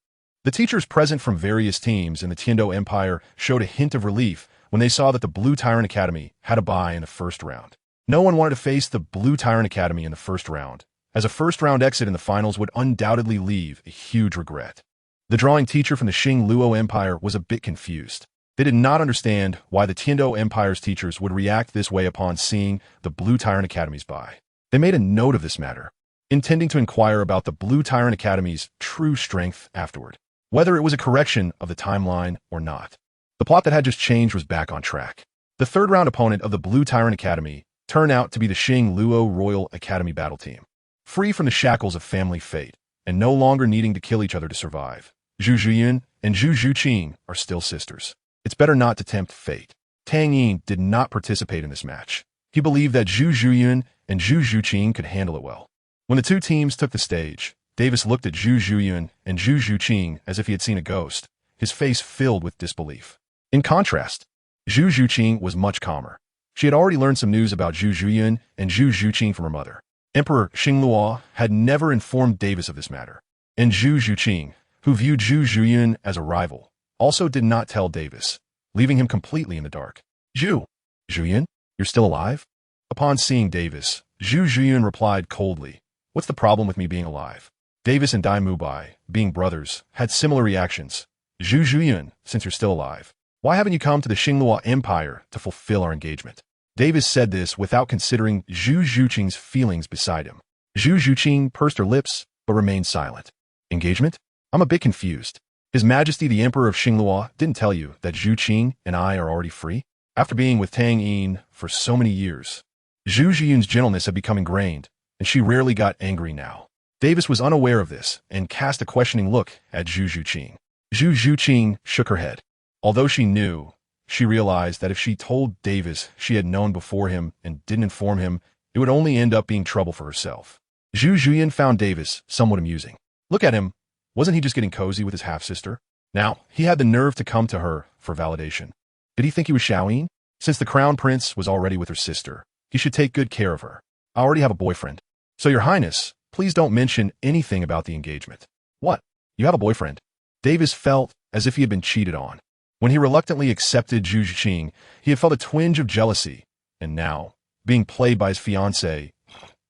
The teachers present from various teams in the Tiando Empire showed a hint of relief when they saw that the Blue Tyrant Academy had a bye in the first round. No one wanted to face the Blue Tyrant Academy in the first round, as a first-round exit in the finals would undoubtedly leave a huge regret. The drawing teacher from the Xing Luo Empire was a bit confused. They did not understand why the Tiando Empire's teachers would react this way upon seeing the Blue Tyrant Academy's bye. They made a note of this matter, intending to inquire about the Blue Tyrant Academy's true strength afterward, whether it was a correction of the timeline or not. The plot that had just changed was back on track. The third-round opponent of the Blue Tyrant Academy turned out to be the Xing Luo Royal Academy battle team. Free from the shackles of family fate, and no longer needing to kill each other to survive, Zhu Zhuyun and Zhu Zhuqing are still sisters. It's better not to tempt fate. Tang Yin did not participate in this match. He believed that Zhu Zhuyun and Zhu Zhuqing could handle it well. When the two teams took the stage, Davis looked at Zhu Zhuyun and Zhu Zhuqing as if he had seen a ghost, his face filled with disbelief. In contrast, Zhu Zhuqing was much calmer. She had already learned some news about Zhu Zhuyun and Zhu Zhuqing from her mother. Emperor Xingluo had never informed Davis of this matter, and Zhu Zhuqing, who viewed Zhu Zhuyun as a rival, also did not tell Davis, leaving him completely in the dark. Zhuyun, you're still alive? Upon seeing Davis, Zhu Zhuyun replied coldly, "What's the problem with me being alive?" Davis and Dai Mubai, being brothers, had similar reactions. Zhu Zhuyun, since you're still alive, why haven't you come to the Xingluo Empire to fulfill our engagement? Davis said this without considering Zhu Zhuqing's feelings beside him. Zhu Zhuqing pursed her lips, but remained silent. Engagement? I'm a bit confused. His Majesty the Emperor of Xingluo didn't tell you that Zhu Qing and I are already free? After being with Tang Yin for so many years, Zhu Zhiyun's gentleness had become ingrained, and she rarely got angry now. Davis was unaware of this and cast a questioning look at Zhu Zhuqing. Zhu Zhuqing shook her head. Although she knew, she realized that if she told Davis she had known before him and didn't inform him, it would only end up being trouble for herself. Zhu Zhuyin found Davis somewhat amusing. Look at him. Wasn't he just getting cozy with his half-sister? Now, he had the nerve to come to her for validation. Did he think he was Xiaoyin? Since the crown prince was already with her sister, he should take good care of her. I already have a boyfriend. So, Your Highness, please don't mention anything about the engagement. What? You have a boyfriend? Davis felt as if he had been cheated on. When he reluctantly accepted Zhu Zhuqing, he had felt a twinge of jealousy, and now, being played by his fiancée,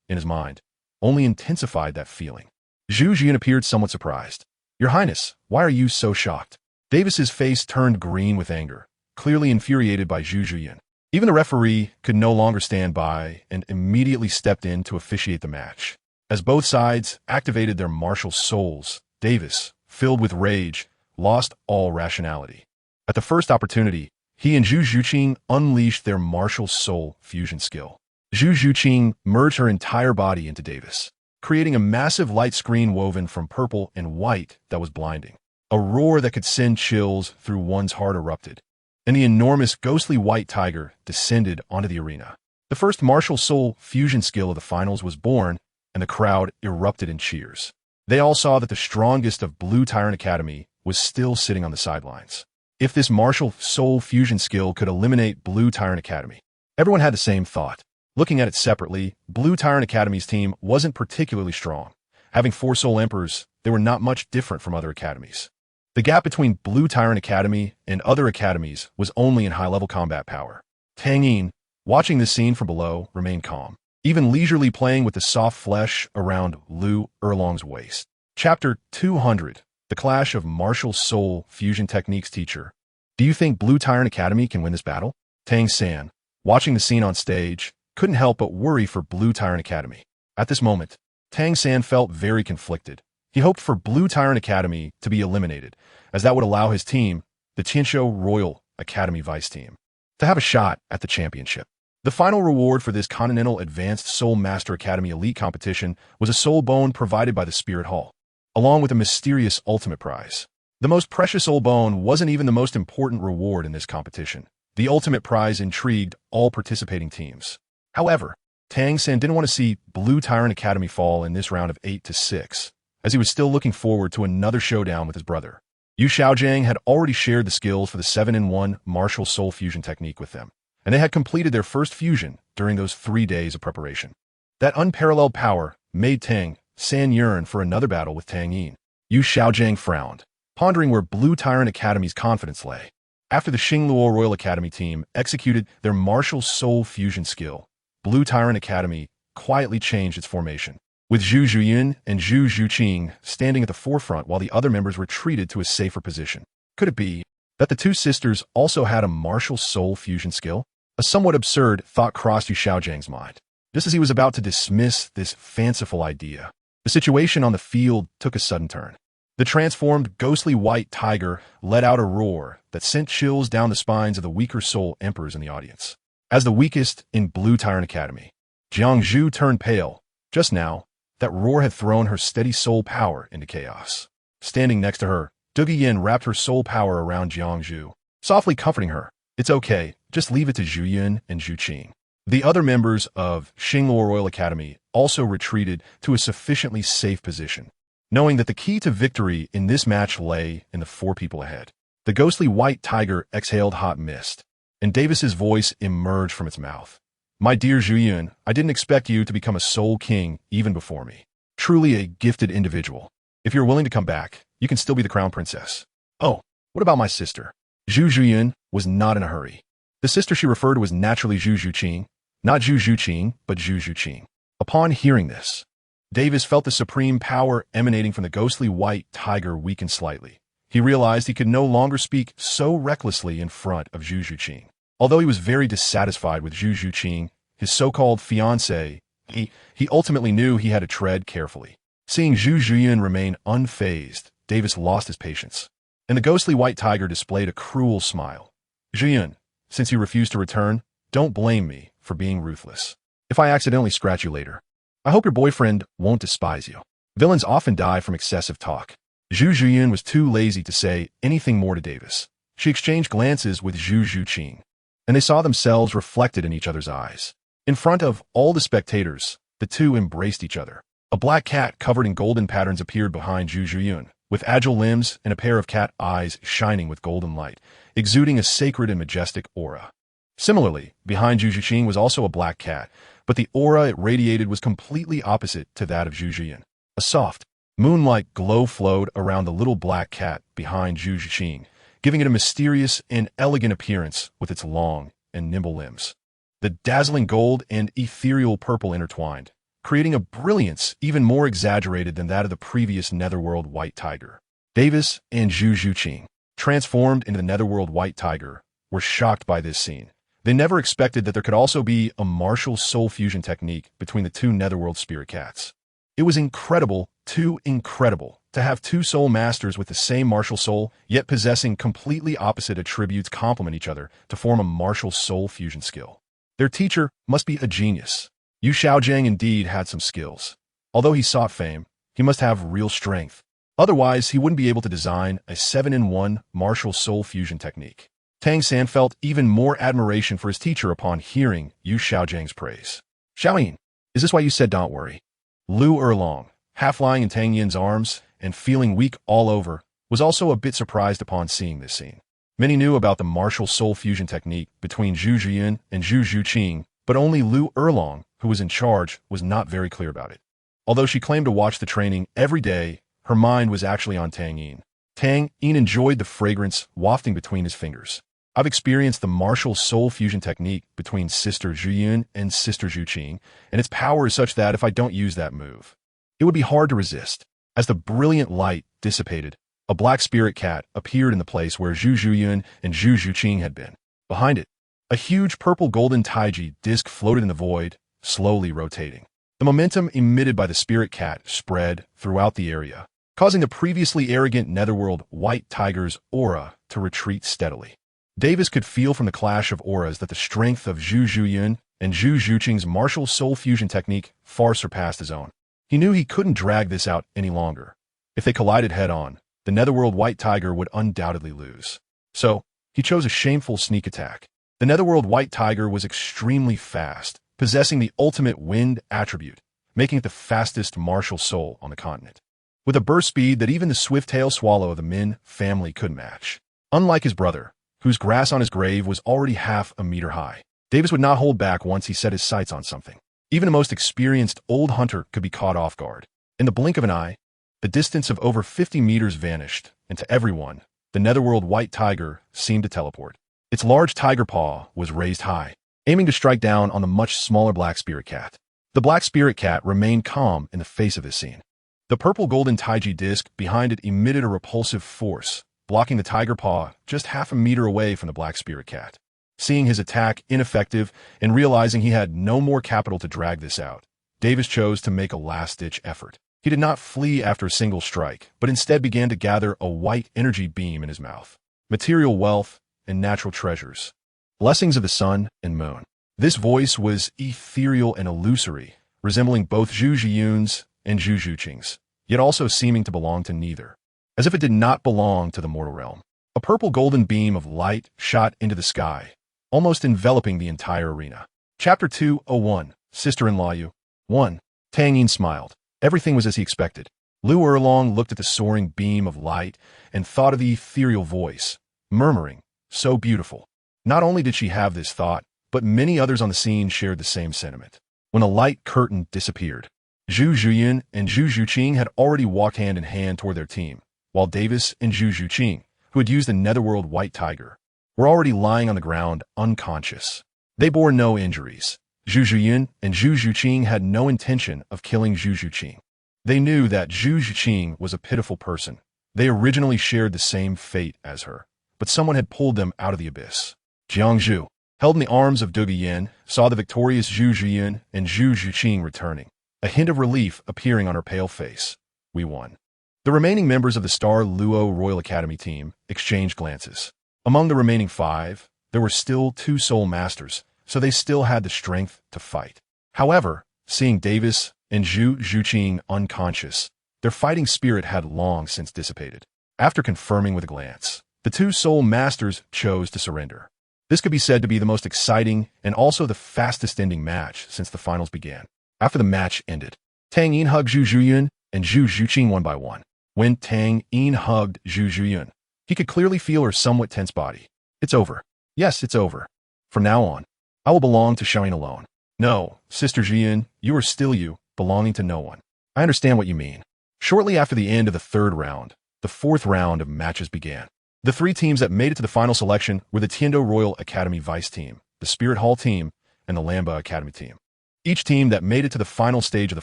in his mind, only intensified that feeling. Zhu Zhuyin appeared somewhat surprised. Your Highness, why are you so shocked? Davis's face turned green with anger, clearly infuriated by Zhu Zhuyin. Even the referee could no longer stand by and immediately stepped in to officiate the match. As both sides activated their martial souls, Davis, filled with rage, lost all rationality. At the first opportunity, he and Zhu Zhuqing unleashed their martial soul fusion skill. Zhu Zhuqing merged her entire body into Davis, creating a massive light screen woven from purple and white that was blinding. A roar that could send chills through one's heart erupted, and the enormous ghostly white tiger descended onto the arena. The first martial soul fusion skill of the finals was born, and the crowd erupted in cheers. They all saw that the strongest of Blue Tyrant Academy was still sitting on the sidelines. If this martial soul fusion skill could eliminate Blue Tyrant Academy, everyone had the same thought. Looking at it separately, Blue Tyrant Academy's team wasn't particularly strong. Having 4 Soul Emperors, they were not much different from other academies. The gap between Blue Tyrant Academy and other academies was only in high-level combat power. Tang Yin, watching this scene from below, remained calm, even leisurely playing with the soft flesh around Lu Erlong's waist. Chapter 200, The Clash of Martial Soul Fusion Techniques Teacher. Do you think Blue Tyrant Academy can win this battle? Tang San, watching the scene on stage, couldn't help but worry for Blue Tyrant Academy. At this moment, Tang San felt very conflicted. He hoped for Blue Tyrant Academy to be eliminated, as that would allow his team, the Tianshou Royal Academy Vice Team, to have a shot at the championship. The final reward for this Continental Advanced Soul Master Academy Elite competition was a soul bone provided by the Spirit Hall, along with a mysterious ultimate prize. The most precious soul bone wasn't even the most important reward in this competition. The ultimate prize intrigued all participating teams. However, Tang San didn't want to see Blue Tyrant Academy fall in this round of 8-6, as he was still looking forward to another showdown with his brother. Yu Xiaojiang had already shared the skills for the 7-in-1 martial soul fusion technique with them, and they had completed their first fusion during those 3 days of preparation. That unparalleled power made Tang San yearn for another battle with Tang Yin. Yu Xiaojiang frowned, pondering where Blue Tyrant Academy's confidence lay. After the Xingluo Royal Academy team executed their martial soul fusion skill, Blue Tyrant Academy quietly changed its formation, with Zhu Zhuyin and Zhu Zhuqing standing at the forefront while the other members retreated to a safer position. Could it be that the two sisters also had a martial soul fusion skill? A somewhat absurd thought crossed Yu Xiaojiang's mind. Just as he was about to dismiss this fanciful idea, the situation on the field took a sudden turn. The transformed ghostly white tiger let out a roar that sent chills down the spines of the weaker soul emperors in the audience. As the weakest in Blue Tyrant Academy, Jiang Zhu turned pale. Just now, that roar had thrown her steady soul power into chaos. Standing next to her, Dugi Yin wrapped her soul power around Jiang Zhu, softly comforting her. It's okay, just leave it to Zhu Yun and Zhu Qing. The other members of Xingluo Royal Academy also retreated to a sufficiently safe position, knowing that the key to victory in this match lay in the 4 people ahead. The ghostly white tiger exhaled hot mist, and Davis's voice emerged from its mouth. My dear Zhu Yun, I didn't expect you to become a soul king even before me. Truly a gifted individual. If you're willing to come back, you can still be the crown princess. Oh, what about my sister? Zhu Zhuyin was not in a hurry. The sister she referred to was naturally Zhu Zhuqing, not Zhu Zhuqing, but Zhu Zhuqing. Upon hearing this, Davis felt the supreme power emanating from the ghostly white tiger weaken slightly. He realized he could no longer speak so recklessly in front of Zhu Zhuqing. Although he was very dissatisfied with Zhu Zhuqing, his so-called fiancée, he ultimately knew he had to tread carefully. Seeing Zhu Zhuyin remain unfazed, Davis lost his patience, and the ghostly white tiger displayed a cruel smile. Zhuyin, since you refused to return, don't blame me for being ruthless. If I accidentally scratch you later, I hope your boyfriend won't despise you. Villains often die from excessive talk. Zhu Zhuyin was too lazy to say anything more to Davis. She exchanged glances with Zhu Zhuqing, and they saw themselves reflected in each other's eyes. In front of all the spectators, the two embraced each other. A black cat covered in golden patterns appeared behind Zhu Zhuyin, with agile limbs and a pair of cat eyes shining with golden light, exuding a sacred and majestic aura. Similarly, behind Zhu Zhuqing was also a black cat, but the aura it radiated was completely opposite to that of Zhu Zhuyin. A soft, moonlight glow flowed around the little black cat behind Zhu Zhuqing, giving it a mysterious and elegant appearance with its long and nimble limbs. The dazzling gold and ethereal purple intertwined, creating a brilliance even more exaggerated than that of the previous netherworld white tiger. Davis and Zhu Zhuqing, transformed into the netherworld white tiger, were shocked by this scene. They never expected that there could also be a martial soul fusion technique between the two netherworld spirit cats. It was incredible, too incredible, to have 2 soul masters with the same martial soul, yet possessing completely opposite attributes complement each other to form a martial soul fusion skill. Their teacher must be a genius. Yu Xiaojiang indeed had some skills. Although he sought fame, he must have real strength. Otherwise, he wouldn't be able to design a 7-in-1 martial soul fusion technique. Tang San felt even more admiration for his teacher upon hearing Yu Xiaojiang's praise. Xiaoyin, is this why you said don't worry? Lu Erlong, half lying in Tang Yin's arms and feeling weak all over, was also a bit surprised upon seeing this scene. Many knew about the martial soul fusion technique between Zhu Zhiyin and Zhu Zhuqing, but only Lu Erlong, who was in charge, was not very clear about it. Although she claimed to watch the training every day, her mind was actually on Tang Yin. Tang Yin enjoyed the fragrance wafting between his fingers. I've experienced the martial soul fusion technique between Sister Zhuyun and Sister Zhuqing, and its power is such that if I don't use that move, it would be hard to resist. As the brilliant light dissipated, a black spirit cat appeared in the place where Zhu Zhuyun and Zhu Zhuqing had been. Behind it, a huge purple golden taiji disc floated in the void, slowly rotating. The momentum emitted by the spirit cat spread throughout the area, causing the previously arrogant netherworld white tiger's aura to retreat steadily. Davis could feel from the clash of auras that the strength of Zhu Zhuyun and Zhu Zhuqing's martial soul fusion technique far surpassed his own. He knew he couldn't drag this out any longer. If they collided head-on, the netherworld white tiger would undoubtedly lose. So, he chose a shameful sneak attack. The netherworld white tiger was extremely fast, possessing the ultimate wind attribute, making it the fastest martial soul on the continent. With a burst speed that even the swift-tailed swallow of the Min family could match. Unlike his brother, whose grass on his grave was already half a meter high, Davis would not hold back once he set his sights on something. Even the most experienced old hunter could be caught off guard. In the blink of an eye, the distance of over 50 meters vanished, and to everyone, the netherworld white tiger seemed to teleport. Its large tiger paw was raised high, aiming to strike down on the much smaller black spirit cat. The black spirit cat remained calm in the face of this scene. The purple golden taiji disc behind it emitted a repulsive force, blocking the tiger paw just half a meter away from the black spirit cat. Seeing his attack ineffective and realizing he had no more capital to drag this out, Davis chose to make a last-ditch effort. He did not flee after a single strike, but instead began to gather a white energy beam in his mouth. Material wealth and natural treasures. Blessings of the sun and moon. This voice was ethereal and illusory, resembling both Zhu Zhiyun's and Zhu Zhuqing's, yet also seeming to belong to neither, as if it did not belong to the mortal realm. A purple golden beam of light shot into the sky, almost enveloping the entire arena. Chapter 201, Sister-in-Law Yu. 1. Tang Yin smiled. Everything was as he expected. Lu Erlong looked at the soaring beam of light and thought of the ethereal voice, murmuring, "So beautiful." Not only did she have this thought, but many others on the scene shared the same sentiment. When the light curtain disappeared, Zhu Zhiyun and Zhu Zhuqing had already walked hand in hand toward their team, while Davis and Zhu Zhuqing, who had used the netherworld white tiger, were already lying on the ground unconscious. They bore no injuries. Zhu Zhiyun and Zhu Zhuqing had no intention of killing Zhu Zhuqing. They knew that Zhu Zhuqing was a pitiful person. They originally shared the same fate as her, but someone had pulled them out of the abyss. Jiang Zhu, held in the arms of Duge Yin, saw the victorious Zhu Zhiyun and Zhu Zhuqing returning, a hint of relief appearing on her pale face. We won. The remaining members of the Star Luo Royal Academy team exchanged glances. Among the remaining 5, there were still 2 soul masters, so they still had the strength to fight. However, seeing Davis and Zhu Zhuqing unconscious, their fighting spirit had long since dissipated. After confirming with a glance, the 2 soul masters chose to surrender. This could be said to be the most exciting and also the fastest ending match since the finals began. After the match ended, Tang Yin hugged Zhu Zhiyun and Zhu Zhuqing one by one. When Tang Yin hugged Zhu Zhiyun, he could clearly feel her somewhat tense body. It's over. Yes, it's over. From now on, I will belong to Xiaoyin alone. No, Sister Zhiyun, you are still you, belonging to no one. I understand what you mean. Shortly after the end of the 3rd round, the 4th round of matches began. The 3 teams that made it to the final selection were the Tiando Royal Academy Vice Team, the Spirit Hall Team, and the Lamba Academy Team. Each team that made it to the final stage of the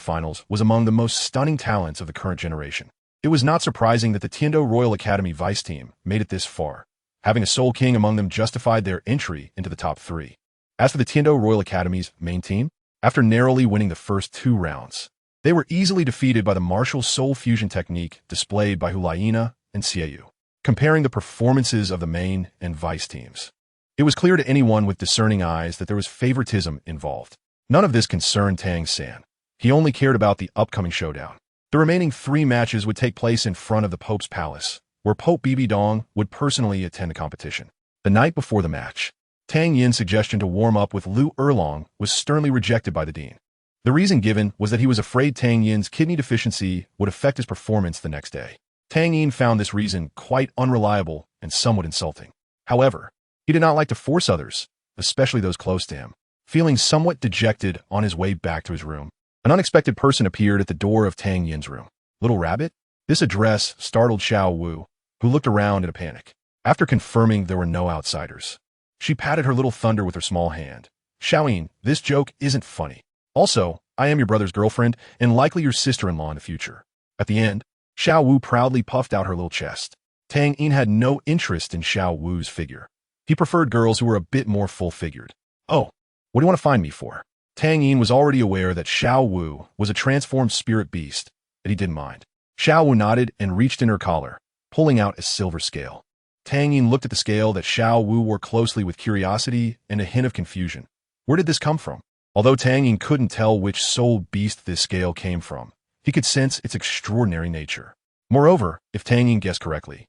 finals was among the most stunning talents of the current generation. It was not surprising that the Tiando Royal Academy Vice Team made it this far. Having a Soul King among them justified their entry into the top 3. As for the Tiando Royal Academy's main team, after narrowly winning the first 2 rounds, they were easily defeated by the martial soul fusion technique displayed by Hulayina and Xiaoyu. Comparing the performances of the main and vice teams, It was clear to anyone with discerning eyes that there was favoritism involved. None of this concerned Tang San. He only cared about the upcoming showdown. The remaining 3 matches would take place in front of the Pope's palace, where Pope Bibi Dong would personally attend the competition. The night before the match, Tang Yin's suggestion to warm up with Lu Erlong was sternly rejected by the dean. The reason given was that he was afraid Tang Yin's kidney deficiency would affect his performance the next day. Tang Yin found this reason quite unreliable and somewhat insulting. However, he did not like to force others, especially those close to him. Feeling somewhat dejected on his way back to his room, an unexpected person appeared at the door of Tang Yin's room. Little Rabbit? This address startled Xiao Wu, who looked around in a panic. After confirming there were no outsiders, she patted her little thunder with her small hand. Xiaoyin, this joke isn't funny. Also, I am your brother's girlfriend and likely your sister-in-law in the future. At the end, Xiao Wu proudly puffed out her little chest. Tang Yin had no interest in Xiao Wu's figure. He preferred girls who were a bit more full-figured. Oh, what do you want to find me for? Tang Yin was already aware that Xiao Wu was a transformed spirit beast, and he didn't mind. Xiao Wu nodded and reached in her collar, pulling out a silver scale. Tang Yin looked at the scale that Xiao Wu wore closely with curiosity and a hint of confusion. Where did this come from? Although Tang Yin couldn't tell which soul beast this scale came from, he could sense its extraordinary nature. Moreover, if Tang Yin guessed correctly,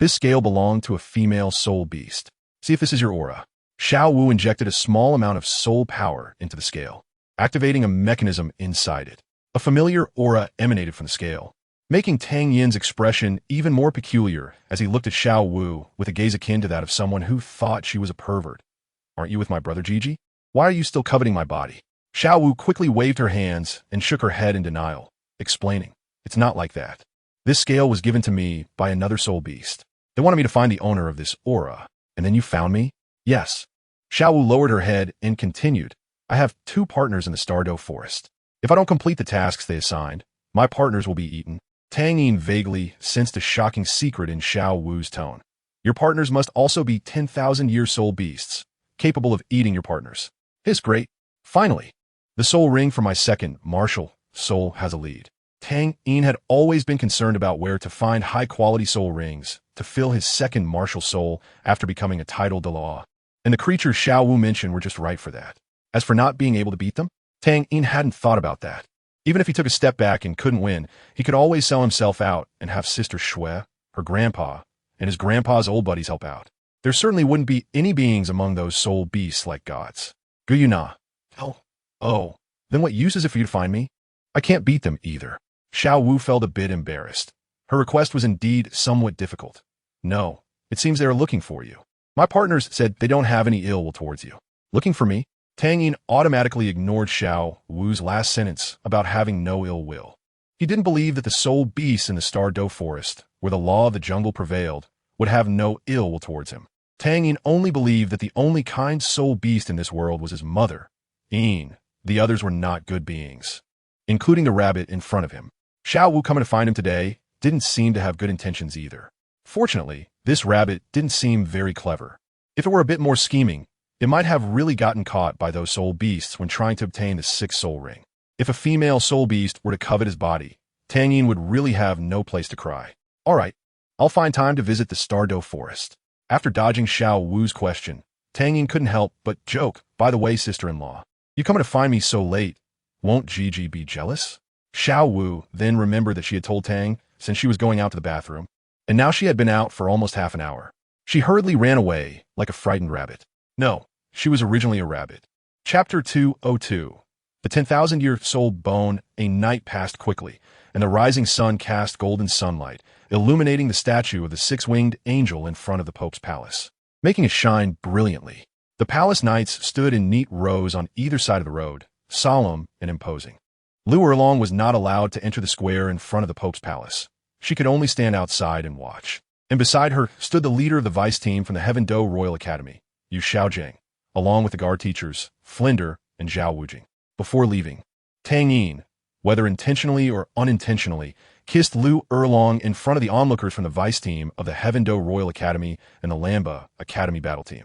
this scale belonged to a female soul beast. See if this is your aura. Xiao Wu injected a small amount of soul power into the scale, activating a mechanism inside it. A familiar aura emanated from the scale, making Tang Yin's expression even more peculiar as he looked at Xiao Wu with a gaze akin to that of someone who thought she was a pervert. Aren't you with my brother Gigi? Why are you still coveting my body? Xiao Wu quickly waved her hands and shook her head in denial, explaining, it's not like that. This scale was given to me by another soul beast. They wanted me to find the owner of this aura, and then you found me? Yes. Xiao Wu lowered her head and continued, I have 2 partners in the Stardow Forest. If I don't complete the tasks they assigned, my partners will be eaten. Tang Yin vaguely sensed a shocking secret in Xiao Wu's tone. Your partners must also be 10,000-year soul beasts, capable of eating your partners. It's great. Finally, the soul ring for my second, martial, soul has a lead. Tang Yin had always been concerned about where to find high-quality soul rings to fill his second martial soul after becoming a title Dalu. And the creatures Xiao Wu mentioned were just right for that. As for not being able to beat them, Tang Yin hadn't thought about that. Even if he took a step back and couldn't win, he could always sell himself out and have Sister Shui, her grandpa, and his grandpa's old buddies help out. There certainly wouldn't be any beings among those soul beasts like gods. Guyuna. Oh. Then what use is it for you to find me? I can't beat them either. Xiao Wu felt a bit embarrassed. Her request was indeed somewhat difficult. No, it seems they are looking for you. My partners said they don't have any ill will towards you. Looking for me? Tang Yin automatically ignored Xiao Wu's last sentence about having no ill will. He didn't believe that the soul beasts in the Stardow Forest, where the law of the jungle prevailed, would have no ill will towards him. Tang Yin only believed that the only kind soul beast in this world was his mother, Yin. The others were not good beings, including the rabbit in front of him. Xiao Wu coming to find him today didn't seem to have good intentions either. Fortunately, this rabbit didn't seem very clever. If it were a bit more scheming, it might have really gotten caught by those soul beasts when trying to obtain the 6th soul ring. If a female soul beast were to covet his body, Tang Yin would really have no place to cry. All right, I'll find time to visit the Stardow Forest. After dodging Xiao Wu's question, Tang Yin couldn't help but joke, by the way, sister-in-law, you coming to find me so late? Won't Gigi be jealous? Xiao Wu then remembered that she had told Tang since she was going out to the bathroom, and now she had been out for almost half an hour. She hurriedly ran away like a frightened rabbit. No, she was originally a rabbit. Chapter 202. The 10,000-year soul bone. A night passed quickly, and the rising sun cast golden sunlight, illuminating the statue of the 6-winged angel in front of the Pope's palace, making it shine brilliantly. The palace knights stood in neat rows on either side of the road, solemn and imposing. Lu Erlong was not allowed to enter the square in front of the Pope's palace. She could only stand outside and watch. And beside her stood the leader of the vice team from the Heaven Do Royal Academy, Yu Xiaojing, along with the guard teachers, Flinder and Zhao Wujing. Before leaving, Tang Yin, whether intentionally or unintentionally, kissed Lu Erlong in front of the onlookers from the vice team of the Heaven Do Royal Academy and the Lamba Academy battle team.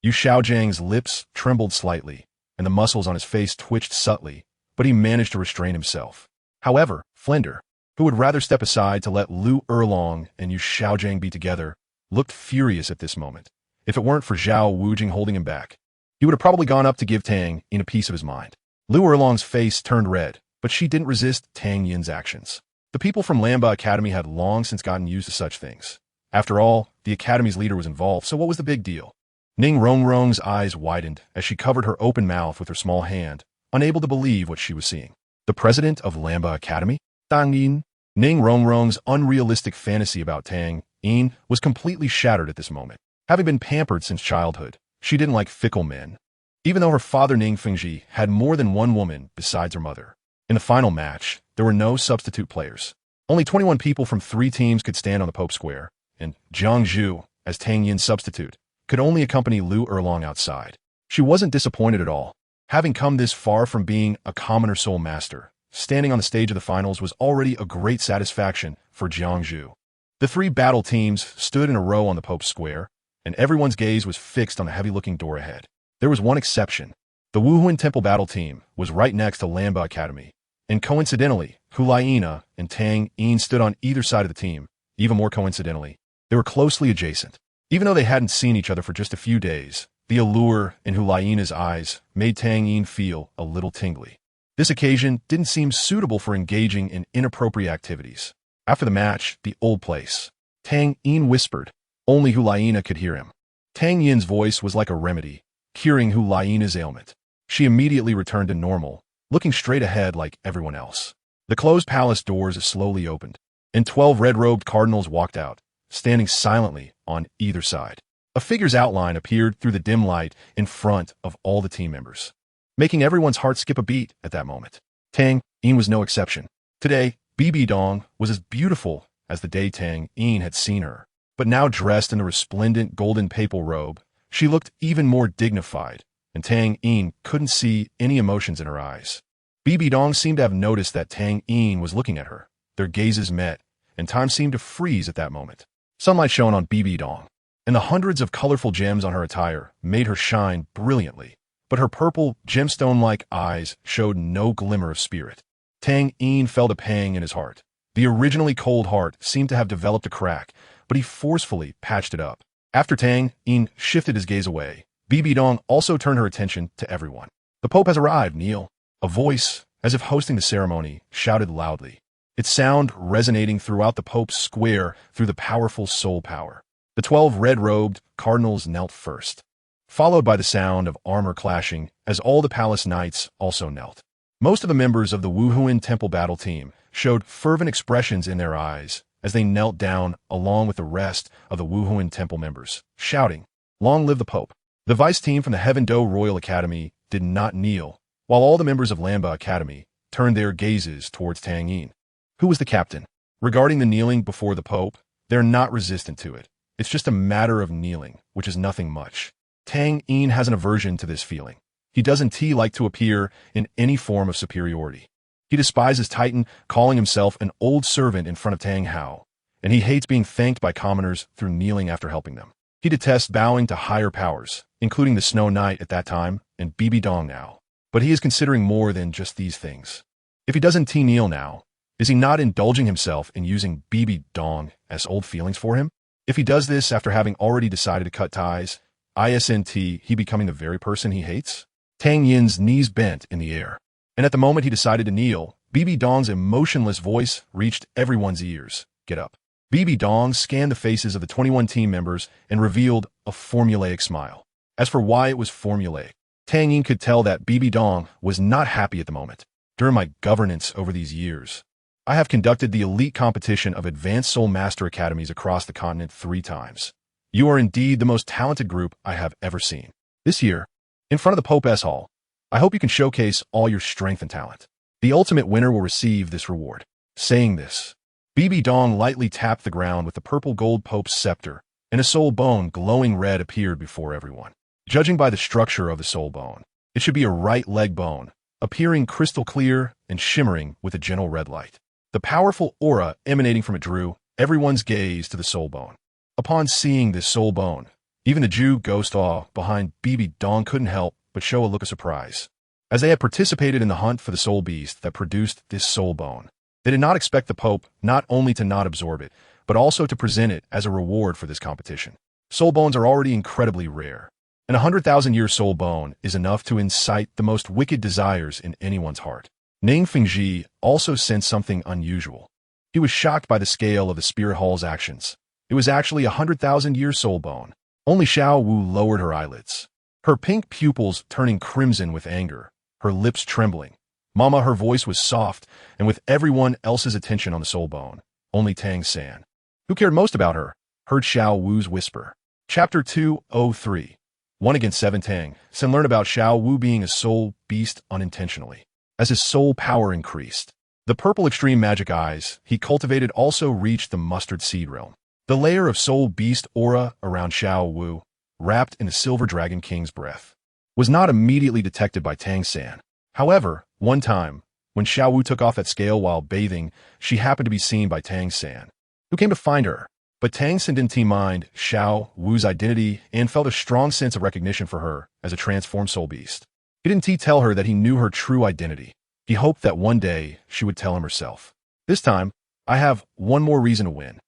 Yu Xiaojing's lips trembled slightly, and the muscles on his face twitched subtly, but he managed to restrain himself. However, Flinder, who would rather step aside to let Lu Erlong and Yu Xiaojing be together, looked furious at this moment. if it weren't for Zhao Wujing holding him back. He would have probably gone up to give Tang Yin a piece of his mind. Lu Erlong's face turned red, but she didn't resist Tang Yin's actions. The people from Lamba Academy had long since gotten used to such things. After all, the academy's leader was involved, so what was the big deal? Ning Rongrong's eyes widened as she covered her open mouth with her small hand, unable to believe what she was seeing. The president of Lamba Academy? Tang Yin? Ning Rongrong's unrealistic fantasy about Tang Yin was completely shattered at this moment. Having been pampered since childhood, she didn't like fickle men. Even though her father Ning Fengji had more than one woman besides her mother. In the final match, there were no substitute players. Only 21 people from 3 teams could stand on the Pope Square, and Jiang Zhu, as Tang Yin's substitute, could only accompany Lu Erlong outside. She wasn't disappointed at all. Having come this far from being a commoner soul master, standing on the stage of the finals was already a great satisfaction for Jiang Zhu. The 3 battle teams stood in a row on the Pope Square, and everyone's gaze was fixed on the heavy-looking door ahead. There was one exception. The Wuhuan Temple battle team was right next to Lamba Academy, and coincidentally, Hulaina and Tang Yin stood on either side of the team. Even more coincidentally, they were closely adjacent. Even though they hadn't seen each other for just a few days, the allure in Hulaina's eyes made Tang Yin feel a little tingly. This occasion didn't seem suitable for engaging in inappropriate activities. After the match, the old place, Tang Yin whispered. Only Hulaina could hear him. Tang Yin's voice was like a remedy, curing Hulaina's ailment. She immediately returned to normal, looking straight ahead like everyone else. The closed palace doors slowly opened, and 12 red-robed cardinals walked out, standing silently on either side. A figure's outline appeared through the dim light in front of all the team members, making everyone's heart skip a beat at that moment. Tang Yin was no exception. Today, Bibi Dong was as beautiful as the day Tang Yin had seen her, but now dressed in a resplendent golden papal robe, she looked even more dignified, and Tang Yin couldn't see any emotions in her eyes. Bibi Dong seemed to have noticed that Tang Yin was looking at her. Their gazes met, and time seemed to freeze at that moment. Sunlight shone on Bibi Dong, and the hundreds of colorful gems on her attire made her shine brilliantly, but her purple, gemstone-like eyes showed no glimmer of spirit. Tang Yin felt a pang in his heart. The originally cold heart seemed to have developed a crack, but he forcefully patched it up. After Tang Yin shifted his gaze away, Bibi Dong also turned her attention to everyone. "The Pope has arrived, kneel." A voice, as if hosting the ceremony, shouted loudly, its sound resonating throughout the Pope's square through the powerful soul power. The 12 red-robed cardinals knelt first, followed by the sound of armor clashing as all the palace knights also knelt. Most of the members of the Wuhuan Temple battle team showed fervent expressions in their eyes as they knelt down along with the rest of the Wuhuan Temple members, shouting, "Long live the Pope." The vice team from the Heaven Do Royal Academy did not kneel, while all the members of Lamba Academy turned their gazes towards Tang Yin, who was the captain. Regarding the kneeling before the Pope, they're not resistant to it. It's just a matter of kneeling, which is nothing much. Tang Yin has an aversion to this feeling. He doesn't like to appear in any form of superiority. He despises Titan, calling himself an old servant in front of Tang Hao, and he hates being thanked by commoners through kneeling after helping them. He detests bowing to higher powers, including the Snow Knight at that time and Bibi Dong now. But he is considering more than just these things. If he doesn't kneel now, is he not indulging himself in using Bibi Dong as old feelings for him? If he does this after having already decided to cut ties, he becoming the very person he hates? Tang Yin's knees bent in the air, and at the moment he decided to kneel, Bibi Dong's emotionless voice reached everyone's ears. "Get up." Bibi Dong scanned the faces of the 21 team members and revealed a formulaic smile. As for why it was formulaic, Tang Yin could tell that Bibi Dong was not happy at the moment. "During my governance over these years, I have conducted the elite competition of advanced soul master academies across the continent 3 times. You are indeed the most talented group I have ever seen. This year, in front of the Pope S Hall, I hope you can showcase all your strength and talent. The ultimate winner will receive this reward." Saying this, Bibi Dong lightly tapped the ground with the purple gold Pope's scepter, and a soul bone glowing red appeared before everyone. Judging by the structure of the soul bone, it should be a right leg bone, appearing crystal clear and shimmering with a gentle red light. The powerful aura emanating from it drew everyone's gaze to the soul bone. Upon seeing this soul bone, even the Jew ghost awe behind Bibi Dong couldn't help but show a look of surprise. As they had participated in the hunt for the soul beast that produced this soul bone, they did not expect the Pope not only to not absorb it, but also to present it as a reward for this competition. Soul bones are already incredibly rare, and 100,000-year soul bone is enough to incite the most wicked desires in anyone's heart. Ning Fengji also sensed something unusual. He was shocked by the scale of the spirit hall's actions. It was actually 100,000-year soul bone. Only Xiao Wu lowered her eyelids, her pink pupils turning crimson with anger, her lips trembling. Mama, her voice was soft, and with everyone else's attention on the soul bone, only Tang San, who cared most about her, heard Xiao Wu's whisper. Chapter 203. 1 against 7. Tang San learned about Xiao Wu being a soul beast unintentionally. As his soul power increased, the purple extreme magic eyes he cultivated also reached the mustard seed realm. The layer of soul beast aura around Xiao Wu, wrapped in the silver dragon king's breath, was not immediately detected by Tang San. However, one time, when Xiao Wu took off that scale while bathing, she happened to be seen by Tang San, who came to find her. But Tang San didn't mind Xiao Wu's identity and felt a strong sense of recognition for her as a transformed soul beast. He didn't tell her that he knew her true identity. He hoped that one day she would tell him herself. This time, I have one more reason to win.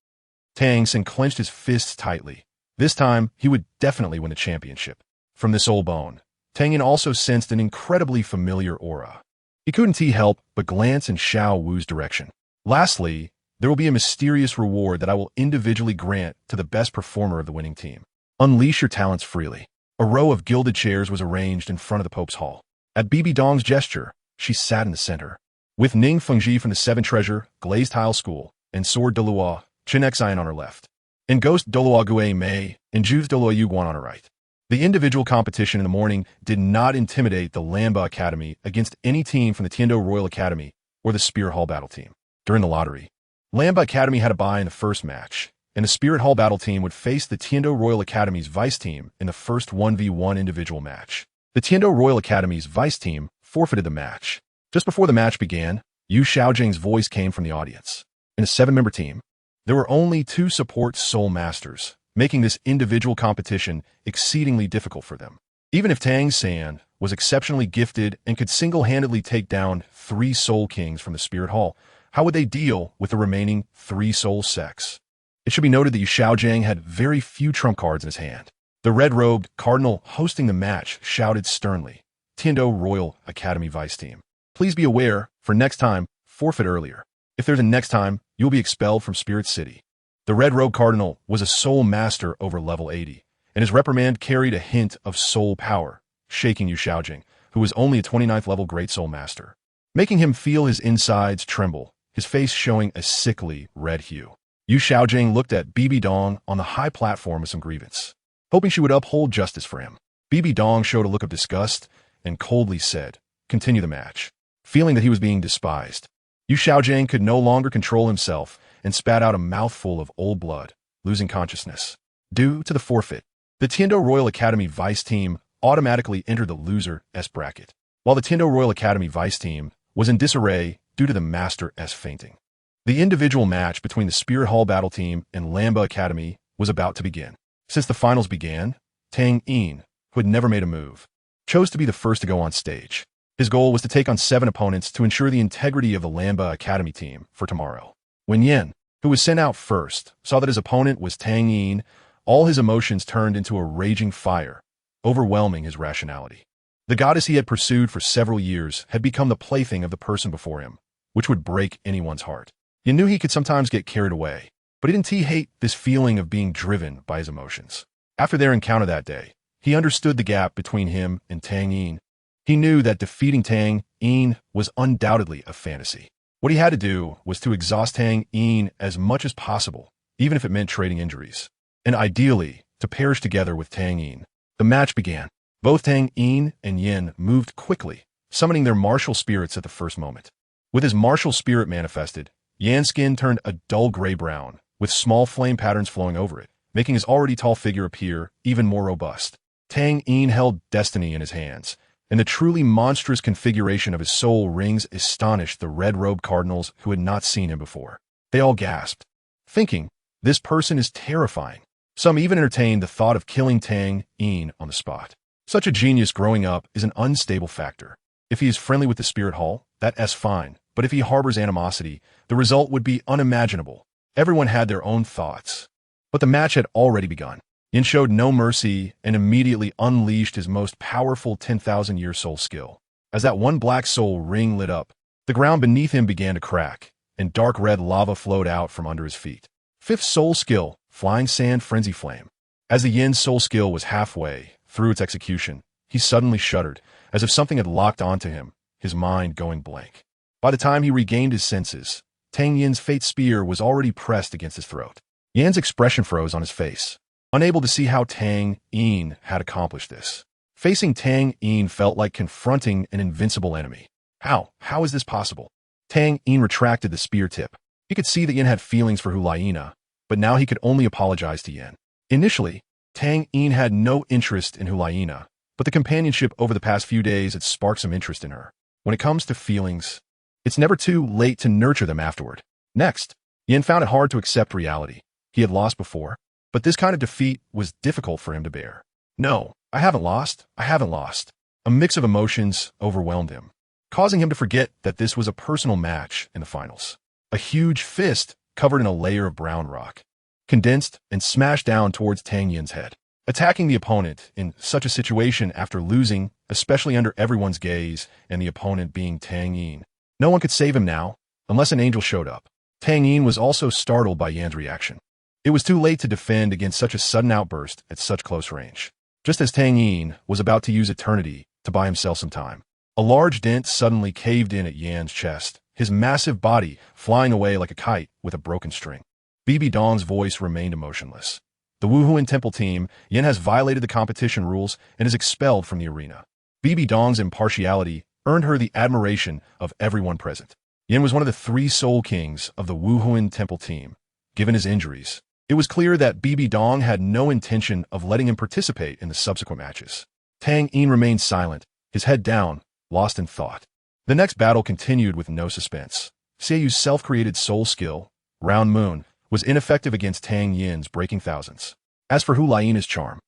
Tang San clenched his fists tightly. This time, he would definitely win the championship. From the soul bone, Tang Yin also sensed an incredibly familiar aura. He couldn't help but glance in Xiao Wu's direction. Lastly, there will be a mysterious reward that I will individually grant to the best performer of the winning team. Unleash your talents freely. A row of gilded chairs was arranged in front of the Pope's hall. At Bibi Dong's gesture, she sat in the center. With Ning Fengji from the Seven Treasure, Glazed Tile School, and Sword Douluo, Chen Xian on her left, and Ghost Douluo Gui Mei, and Juve Douluo Yuguan on her right. The individual competition in the morning did not intimidate the Lamba Academy against any team from the Tiando Royal Academy or the Spirit Hall Battle Team. During the lottery, Lamba Academy had a bye in the first match, and the Spirit Hall Battle Team would face the Tiando Royal Academy's Vice Team in the first 1v1 individual match. The Tiando Royal Academy's Vice Team forfeited the match. Just before the match began, Yu Xiaojing's voice came from the audience. In a 7-member team, there were only 2 support soul masters, making this individual competition exceedingly difficult for them. Even if Tang San was exceptionally gifted and could single-handedly take down 3 soul kings from the Spirit Hall, how would they deal with the remaining 3 soul sects? It should be noted that Yu Xiaojing had very few trump cards in his hand. The red-robed cardinal hosting the match shouted sternly, "Tiando Royal Academy Vice Team, please be aware, for next time, forfeit earlier. If there's a next time, you'll be expelled from Spirit City." The red-robed cardinal was a soul master over level 80, and his reprimand carried a hint of soul power, shaking Yu Xiaojing, who was only a 29th level great soul master, making him feel his insides tremble, his face showing a sickly red hue. Yu Xiaojing looked at Bibi Dong on the high platform with some grievance, hoping she would uphold justice for him. Bibi Dong showed a look of disgust and coldly said, "Continue the match." Feeling that he was being despised, Yu Xiaojing could no longer control himself and spat out a mouthful of old blood, losing consciousness. Due to the forfeit, the Tiando Royal Academy Vice Team automatically entered the loser S bracket, while the Tiando Royal Academy Vice Team was in disarray due to the Master S fainting. The individual match between the Spirit Hall Battle Team and Lamba Academy was about to begin. Since the finals began, Tang Yin, who had never made a move, chose to be the first to go on stage. His goal was to take on 7 opponents to ensure the integrity of the Lamba Academy team for tomorrow. When Yin, who was sent out first, saw that his opponent was Tang Yin, all his emotions turned into a raging fire, overwhelming his rationality. The goddess he had pursued for several years had become the plaything of the person before him, which would break anyone's heart. Yin knew he could sometimes get carried away, but he didn't hate this feeling of being driven by his emotions. After their encounter that day, he understood the gap between him and Tang Yin. He knew that defeating Tang Yin was undoubtedly a fantasy. What he had to do was to exhaust Tang Yin as much as possible, even if it meant trading injuries, and ideally, to perish together with Tang Yin. The match began. Both Tang Yin and Yin moved quickly, summoning their martial spirits at the first moment. With his martial spirit manifested, Yan's skin turned a dull gray-brown, with small flame patterns flowing over it, making his already tall figure appear even more robust. Tang Yin held destiny in his hands, and the truly monstrous configuration of his soul rings astonished the red-robed cardinals who had not seen him before. They all gasped, thinking, "This person is terrifying." Some even entertained the thought of killing Tang Yin on the spot. Such a genius growing up is an unstable factor. If he is friendly with the Spirit Hall, that's fine, but if he harbors animosity, the result would be unimaginable. Everyone had their own thoughts. But the match had already begun. Yin showed no mercy and immediately unleashed his most powerful 10,000-year soul skill. As that one black soul ring lit up, the ground beneath him began to crack, and dark red lava flowed out from under his feet. Fifth soul skill, Flying Sand Frenzy Flame. As the Yin's soul skill was halfway through its execution, he suddenly shuddered, as if something had locked onto him, his mind going blank. By the time he regained his senses, Tang Yin's fate spear was already pressed against his throat. Yan's expression froze on his face, unable to see how Tang Yin had accomplished this. Facing Tang Yin felt like confronting an invincible enemy. How is this possible? Tang Yin retracted the spear tip. He could see that Yin had feelings for Hulaina, but now he could only apologize to Yin. Initially, Tang Yin had no interest in Hulaina, but the companionship over the past few days had sparked some interest in her. When it comes to feelings, it's never too late to nurture them afterward. Next, Yin found it hard to accept reality. He had lost before, but this kind of defeat was difficult for him to bear. No, I haven't lost. A mix of emotions overwhelmed him, causing him to forget that this was a personal match in the finals. A huge fist covered in a layer of brown rock condensed and smashed down towards Tang Yin's head. Attacking the opponent in such a situation after losing, especially under everyone's gaze and the opponent being Tang Yin. No one could save him now, unless an angel showed up. Tang Yin was also startled by Yan's reaction. It was too late to defend against such a sudden outburst at such close range. Just as Tang Yin was about to use eternity to buy himself some time, a large dent suddenly caved in at Yan's chest, his massive body flying away like a kite with a broken string. BB Dong's voice remained emotionless. The Wuhuan Temple team, Yin has violated the competition rules and is expelled from the arena. BB Dong's impartiality earned her the admiration of everyone present. Yin was one of the 3 Soul Kings of the Wuhuan Temple team. Given his injuries, it was clear that BB Dong had no intention of letting him participate in the subsequent matches. Tang Yin remained silent, his head down, lost in thought. The next battle continued with no suspense. Seiyu's self-created soul skill, Round Moon, was ineffective against Tang Yin's Breaking Thousands. As for Hulaina's charm,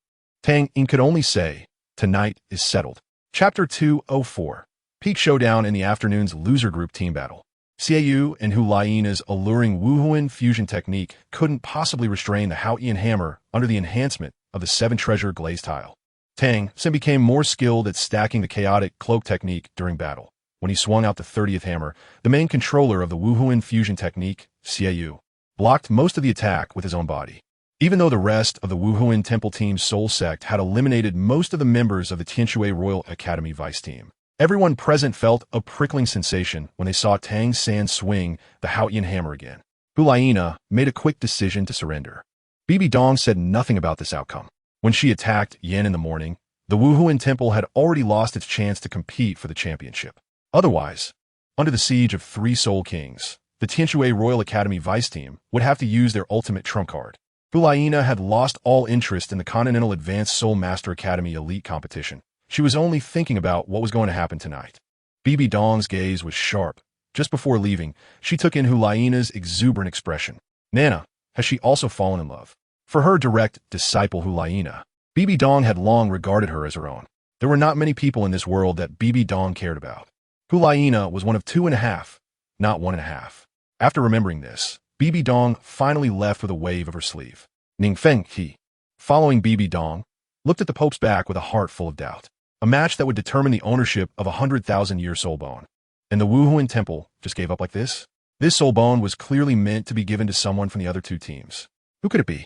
Tang Yin could only say, tonight is settled. Chapter 204. Peak Showdown in the afternoon's loser group team battle. Seiyu and Hulaina's alluring Wuhuan fusion technique couldn't possibly restrain the Haotian hammer under the enhancement of the 7-treasure glaze tile. Tang Sin became more skilled at stacking the chaotic cloak technique during battle. When he swung out the 30th hammer, the main controller of the Wuhuan fusion technique, Seiyu, blocked most of the attack with his own body. Even though the rest of the Wuhuan Temple team's soul sect had eliminated most of the members of the Tianshui Royal Academy Vice team, everyone present felt a prickling sensation when they saw Tang San swing the Haotian hammer again. Hulaina made a quick decision to surrender. BB Dong said nothing about this outcome. When she attacked Yin in the morning, the Wuhuan Temple had already lost its chance to compete for the championship. Otherwise, under the siege of 3 Soul Kings, the Tianshui Royal Academy Vice team would have to use their ultimate trump card. Hulaina had lost all interest in the Continental Advanced Soul Master Academy Elite competition. She was only thinking about what was going to happen tonight. BB Dong's gaze was sharp. Just before leaving, she took in Hulaina's exuberant expression. Nana, has she also fallen in love? For her direct disciple Hulaina, BB Dong had long regarded her as her own. There were not many people in this world that BB Dong cared about. Hulaina was one of 2.5, not 1.5. After remembering this, BB Dong finally left with a wave of her sleeve. Ning Feng He, following BB Dong, looked at the Pope's back with a heart full of doubt. A match that would determine the ownership of a 100,000-year soul bone. And the Wuhuan Temple just gave up like this? This soul bone was clearly meant to be given to someone from the other 2 teams. Who could it be?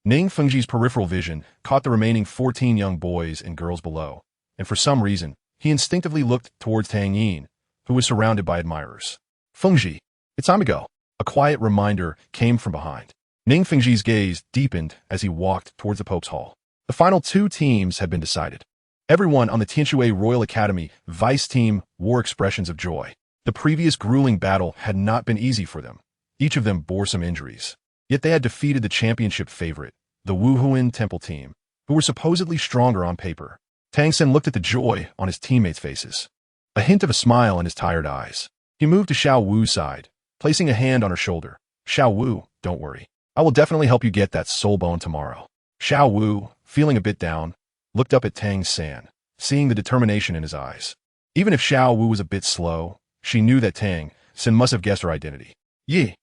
Ning Fengji's peripheral vision caught the remaining 14 young boys and girls below, and for some reason, he instinctively looked towards Tang Yin, who was surrounded by admirers. Fengji, it's time to go. A quiet reminder came from behind. Ning Fengji's gaze deepened as he walked towards the Pope's Hall. The final 2 teams had been decided. Everyone on the Tianshui Royal Academy Vice team wore expressions of joy. The previous grueling battle had not been easy for them. Each of them bore some injuries. Yet they had defeated the championship favorite, the Wuhuan Temple team, who were supposedly stronger on paper. Tang Sen looked at the joy on his teammates' faces, a hint of a smile in his tired eyes. He moved to Xiao Wu's side, placing a hand on her shoulder. Xiao Wu, don't worry. I will definitely help you get that soul bone tomorrow. Xiao Wu, feeling a bit down, looked up at Tang San, seeing the determination in his eyes. Even if Xiao Wu was a bit slow, she knew that Tang San must have guessed her identity. Yi.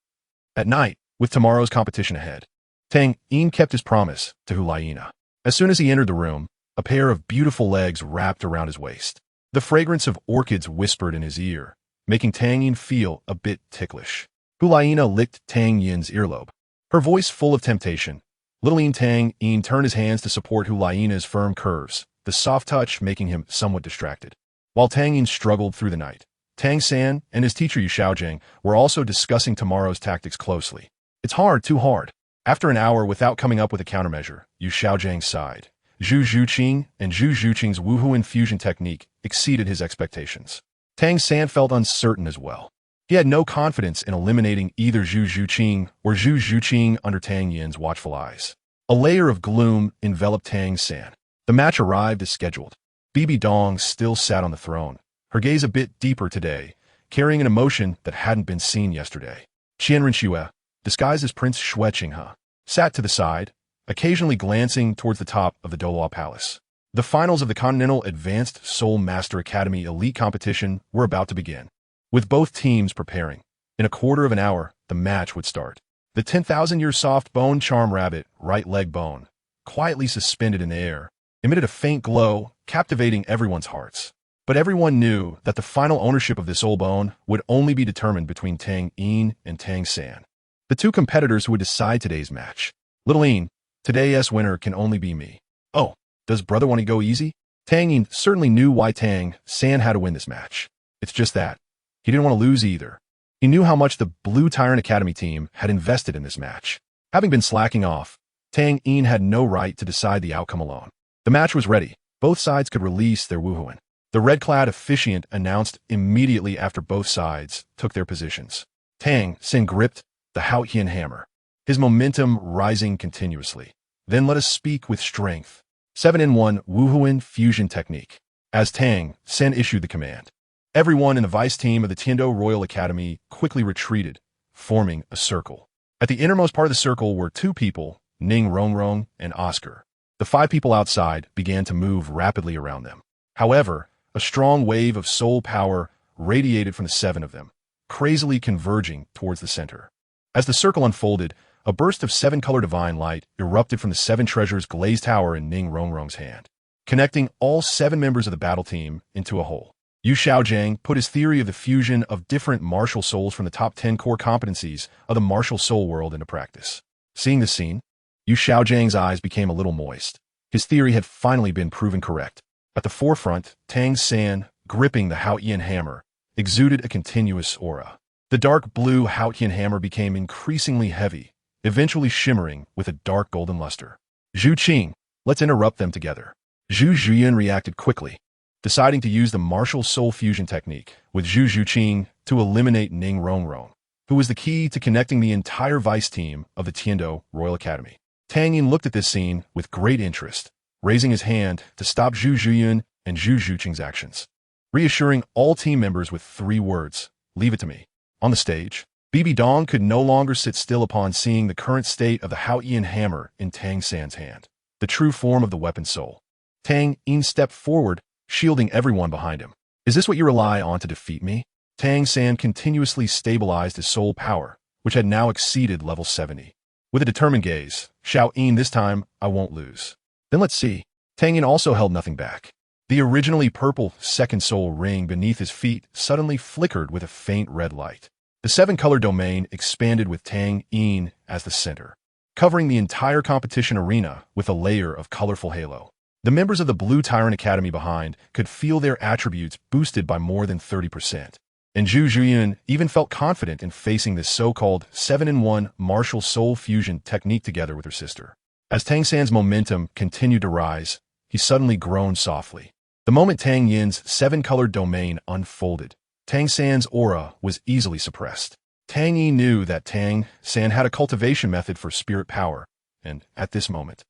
At night, with tomorrow's competition ahead, Tang Yin kept his promise to Hulayina. As soon as he entered the room, a pair of beautiful legs wrapped around his waist. The fragrance of orchids whispered in his ear, making Tang Yin feel a bit ticklish. Hulayina licked Tang Yin's earlobe. Her voice full of temptation. Little Tang Yin turned his hands to support Hulayina's firm curves, the soft touch making him somewhat distracted. While Tang Yin struggled through the night, Tang San and his teacher Yu Xiaojing were also discussing tomorrow's tactics closely. It's hard, too hard. After an hour without coming up with a countermeasure, Yu Xiaojing sighed. Zhu Zhuqing and Zhu Zhuqing's Wuhuan fusion technique exceeded his expectations. Tang San felt uncertain as well. He had no confidence in eliminating either Zhu Zhuqing or Zhu Zhuqing under Tang Yin's watchful eyes. A layer of gloom enveloped Tang San. The match arrived as scheduled. Bibi Dong still sat on the throne, her gaze a bit deeper today, carrying an emotion that hadn't been seen yesterday. Qian Renxue, disguised as Prince Xue Qinghe, sat to the side, occasionally glancing towards the top of the Douluo Palace. The finals of the Continental Advanced Soul Master Academy Elite Competition were about to begin. With both teams preparing, in a quarter of an hour, the match would start. The 10,000-year soft bone charm rabbit, right leg bone, quietly suspended in the air, emitted a faint glow, captivating everyone's hearts. But everyone knew that the final ownership of this old bone would only be determined between Tang Yin and Tang San, the two competitors who would decide today's match. Little Yin, today's winner can only be me. Oh, does brother want to go easy? Tang Yin certainly knew why Tang San had to win this match. It's just that he didn't want to lose either. He knew how much the Blue Tyrant Academy team had invested in this match. Having been slacking off, Tang Yin had no right to decide the outcome alone. The match was ready. Both sides could release their Wuhuan. The red-clad officiant announced immediately after both sides took their positions. Tang San gripped the Haotian hammer, his momentum rising continuously. Then let us speak with strength. 7-in-1 Wuhuan fusion technique. As Tang San issued the command, everyone in the vice team of the Tiando Royal Academy quickly retreated, forming a circle. At the innermost part of the circle were two people, Ning Rongrong and Oscar. The 5 people outside began to move rapidly around them. However, a strong wave of soul power radiated from the 7 of them, crazily converging towards the center. As the circle unfolded, a burst of 7-color divine light erupted from the 7 treasures glazed tower in Ning Rongrong's hand, connecting all 7 members of the battle team into a whole. Yu Xiaojing put his theory of the fusion of different martial souls from the top 10 core competencies of the martial soul world into practice. Seeing this scene, Yu Xiaojing's eyes became a little moist. His theory had finally been proven correct. At the forefront, Tang San, gripping the Haotian hammer, exuded a continuous aura. The dark blue Haotian hammer became increasingly heavy, eventually shimmering with a dark golden luster. Zhu Qing, let's interrupt them together. Zhu Zhuyan reacted quickly, deciding to use the martial soul fusion technique with Zhu Zhuqing to eliminate Ning Rongrong, who was the key to connecting the entire vice team of the Tiando Royal Academy. Tang Yin looked at this scene with great interest, raising his hand to stop Zhu Zhuyan and Zhu Zhuqing's actions, reassuring all team members with 3 words, leave it to me. On the stage, Bibi Dong could no longer sit still upon seeing the current state of the Haotian hammer in Tang San's hand, the true form of the weapon soul. Tang Yin stepped forward, shielding everyone behind him. Is this what you rely on to defeat me? Tang San continuously stabilized his soul power, which had now exceeded level 70. With a determined gaze, Xiao Yin, this time I won't lose. Then let's see. Tang Yin also held nothing back. The originally purple second soul ring beneath his feet suddenly flickered with a faint red light. The 7-color domain expanded with Tang Yin as the center, covering the entire competition arena with a layer of colorful halo. The members of the Blue Tyrant Academy behind could feel their attributes boosted by more than 30%. And Zhu Zhuyan even felt confident in facing this so-called 7-in-1 martial soul fusion technique together with her sister. As Tang San's momentum continued to rise, he suddenly groaned softly. The moment Tang Yin's 7-color domain unfolded, Tang San's aura was easily suppressed. Tang Yin knew that Tang San had a cultivation method for spirit power, and at this moment,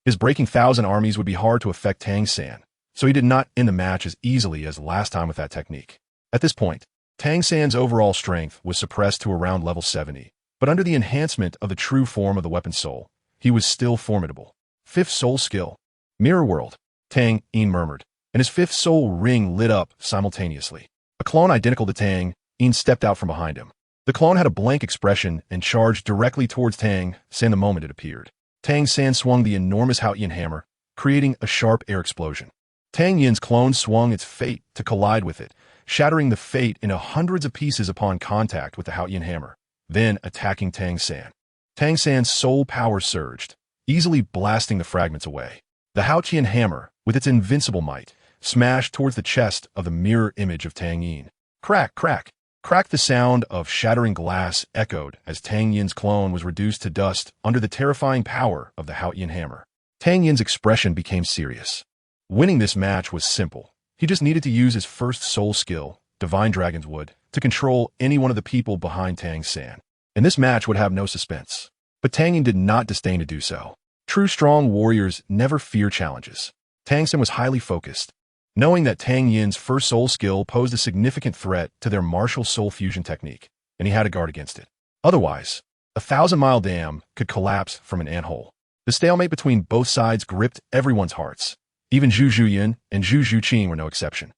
his breaking 1,000 armies would be hard to affect Tang San, so he did not end the match as easily as last time with that technique. At this point, Tang San's overall strength was suppressed to around level 70, but under the enhancement of the true form of the weapon soul, he was still formidable. 5th soul skill. Mirror world, Tang Yin murmured, and his 5th soul ring lit up simultaneously. A clone identical to Tang Yin stepped out from behind him. The clone had a blank expression and charged directly towards Tang San the moment it appeared. Tang San swung the enormous Haotian hammer, creating a sharp air explosion. Tang Yin's clone swung its fate to collide with it, shattering the fate into hundreds of pieces upon contact with the Haotian hammer, then attacking Tang San. Tang San's soul power surged, easily blasting the fragments away. The Haotian hammer, with its invincible might, smashed towards the chest of the mirror image of Tang Yin. Crack, crack, crack! The sound of shattering glass echoed as Tang Yin's clone was reduced to dust under the terrifying power of the Haotian hammer. Tang Yin's expression became serious. Winning this match was simple. He just needed to use his first soul skill, Divine Dragon's Wood, to control any one of the people behind Tang San. And this match would have no suspense. But Tang Yin did not disdain to do so. True strong warriors never fear challenges. Tang San was highly focused, knowing that Tang Yin's first soul skill posed a significant threat to their martial soul fusion technique, and he had to guard against it. Otherwise, a 1,000-mile dam could collapse from an anthole. The stalemate between both sides gripped everyone's hearts. Even Zhu Zhuyin and Zhu Zhuqing were no exception.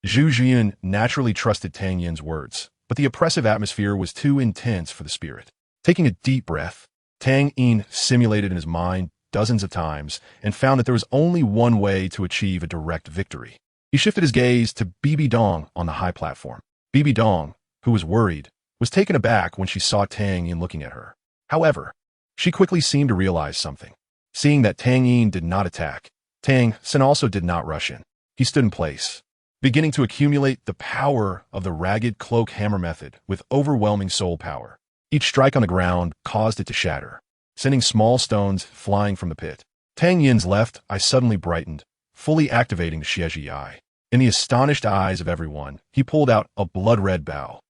Zhu Zhuyin naturally trusted Tang Yin's words, but the oppressive atmosphere was too intense for the spirit. Taking a deep breath, Tang Yin simulated in his mind dozens of times and found that there was only one way to achieve a direct victory. He shifted his gaze to Bibi Dong on the high platform. Bibi Dong, who was worried, was taken aback when she saw Tang Yin looking at her. However, she quickly seemed to realize something. Seeing that Tang Yin did not attack, Tang San also did not rush in. He stood in place, beginning to accumulate the power of the ragged cloak hammer method with overwhelming soul power. Each strike on the ground caused it to shatter, sending small stones flying from the pit. Tang Yin's left eye suddenly brightened, fully activating the Xieji eye. In the astonished eyes of everyone, he pulled out a blood-red bow.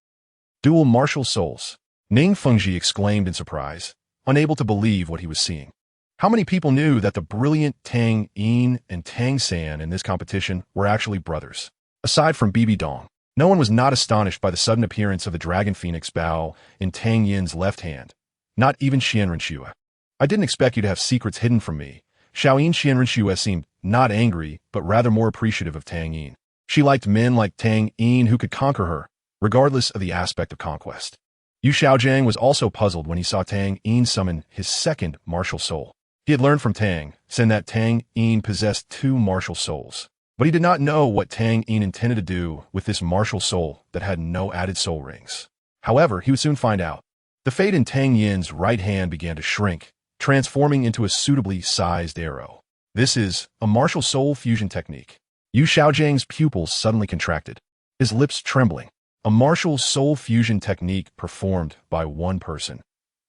Dual martial souls, Ning Fengji exclaimed in surprise, unable to believe what he was seeing. How many people knew that the brilliant Tang Yin and Tang San in this competition were actually brothers? Aside from Bibi Dong, no one was not astonished by the sudden appearance of the Dragon Phoenix bow in Tang Yin's left hand. Not even Xianren Xue. I didn't expect you to have secrets hidden from me. Xiaoyin Xianren Xue seemed not angry, but rather more appreciative of Tang Yin. She liked men like Tang Yin who could conquer her, regardless of the aspect of conquest. Yu Xiaojiang was also puzzled when he saw Tang Yin summon his second martial soul. He had learned from Tang San that Tang Yin possessed two martial souls, but he did not know what Tang Yin intended to do with this martial soul that had no added soul rings. However, he would soon find out. The fate in Tang Yin's right hand began to shrink, transforming into a suitably sized arrow. This is a martial soul fusion technique. Yu Xiaojiang's pupils suddenly contracted, his lips trembling. A martial soul fusion technique performed by one person.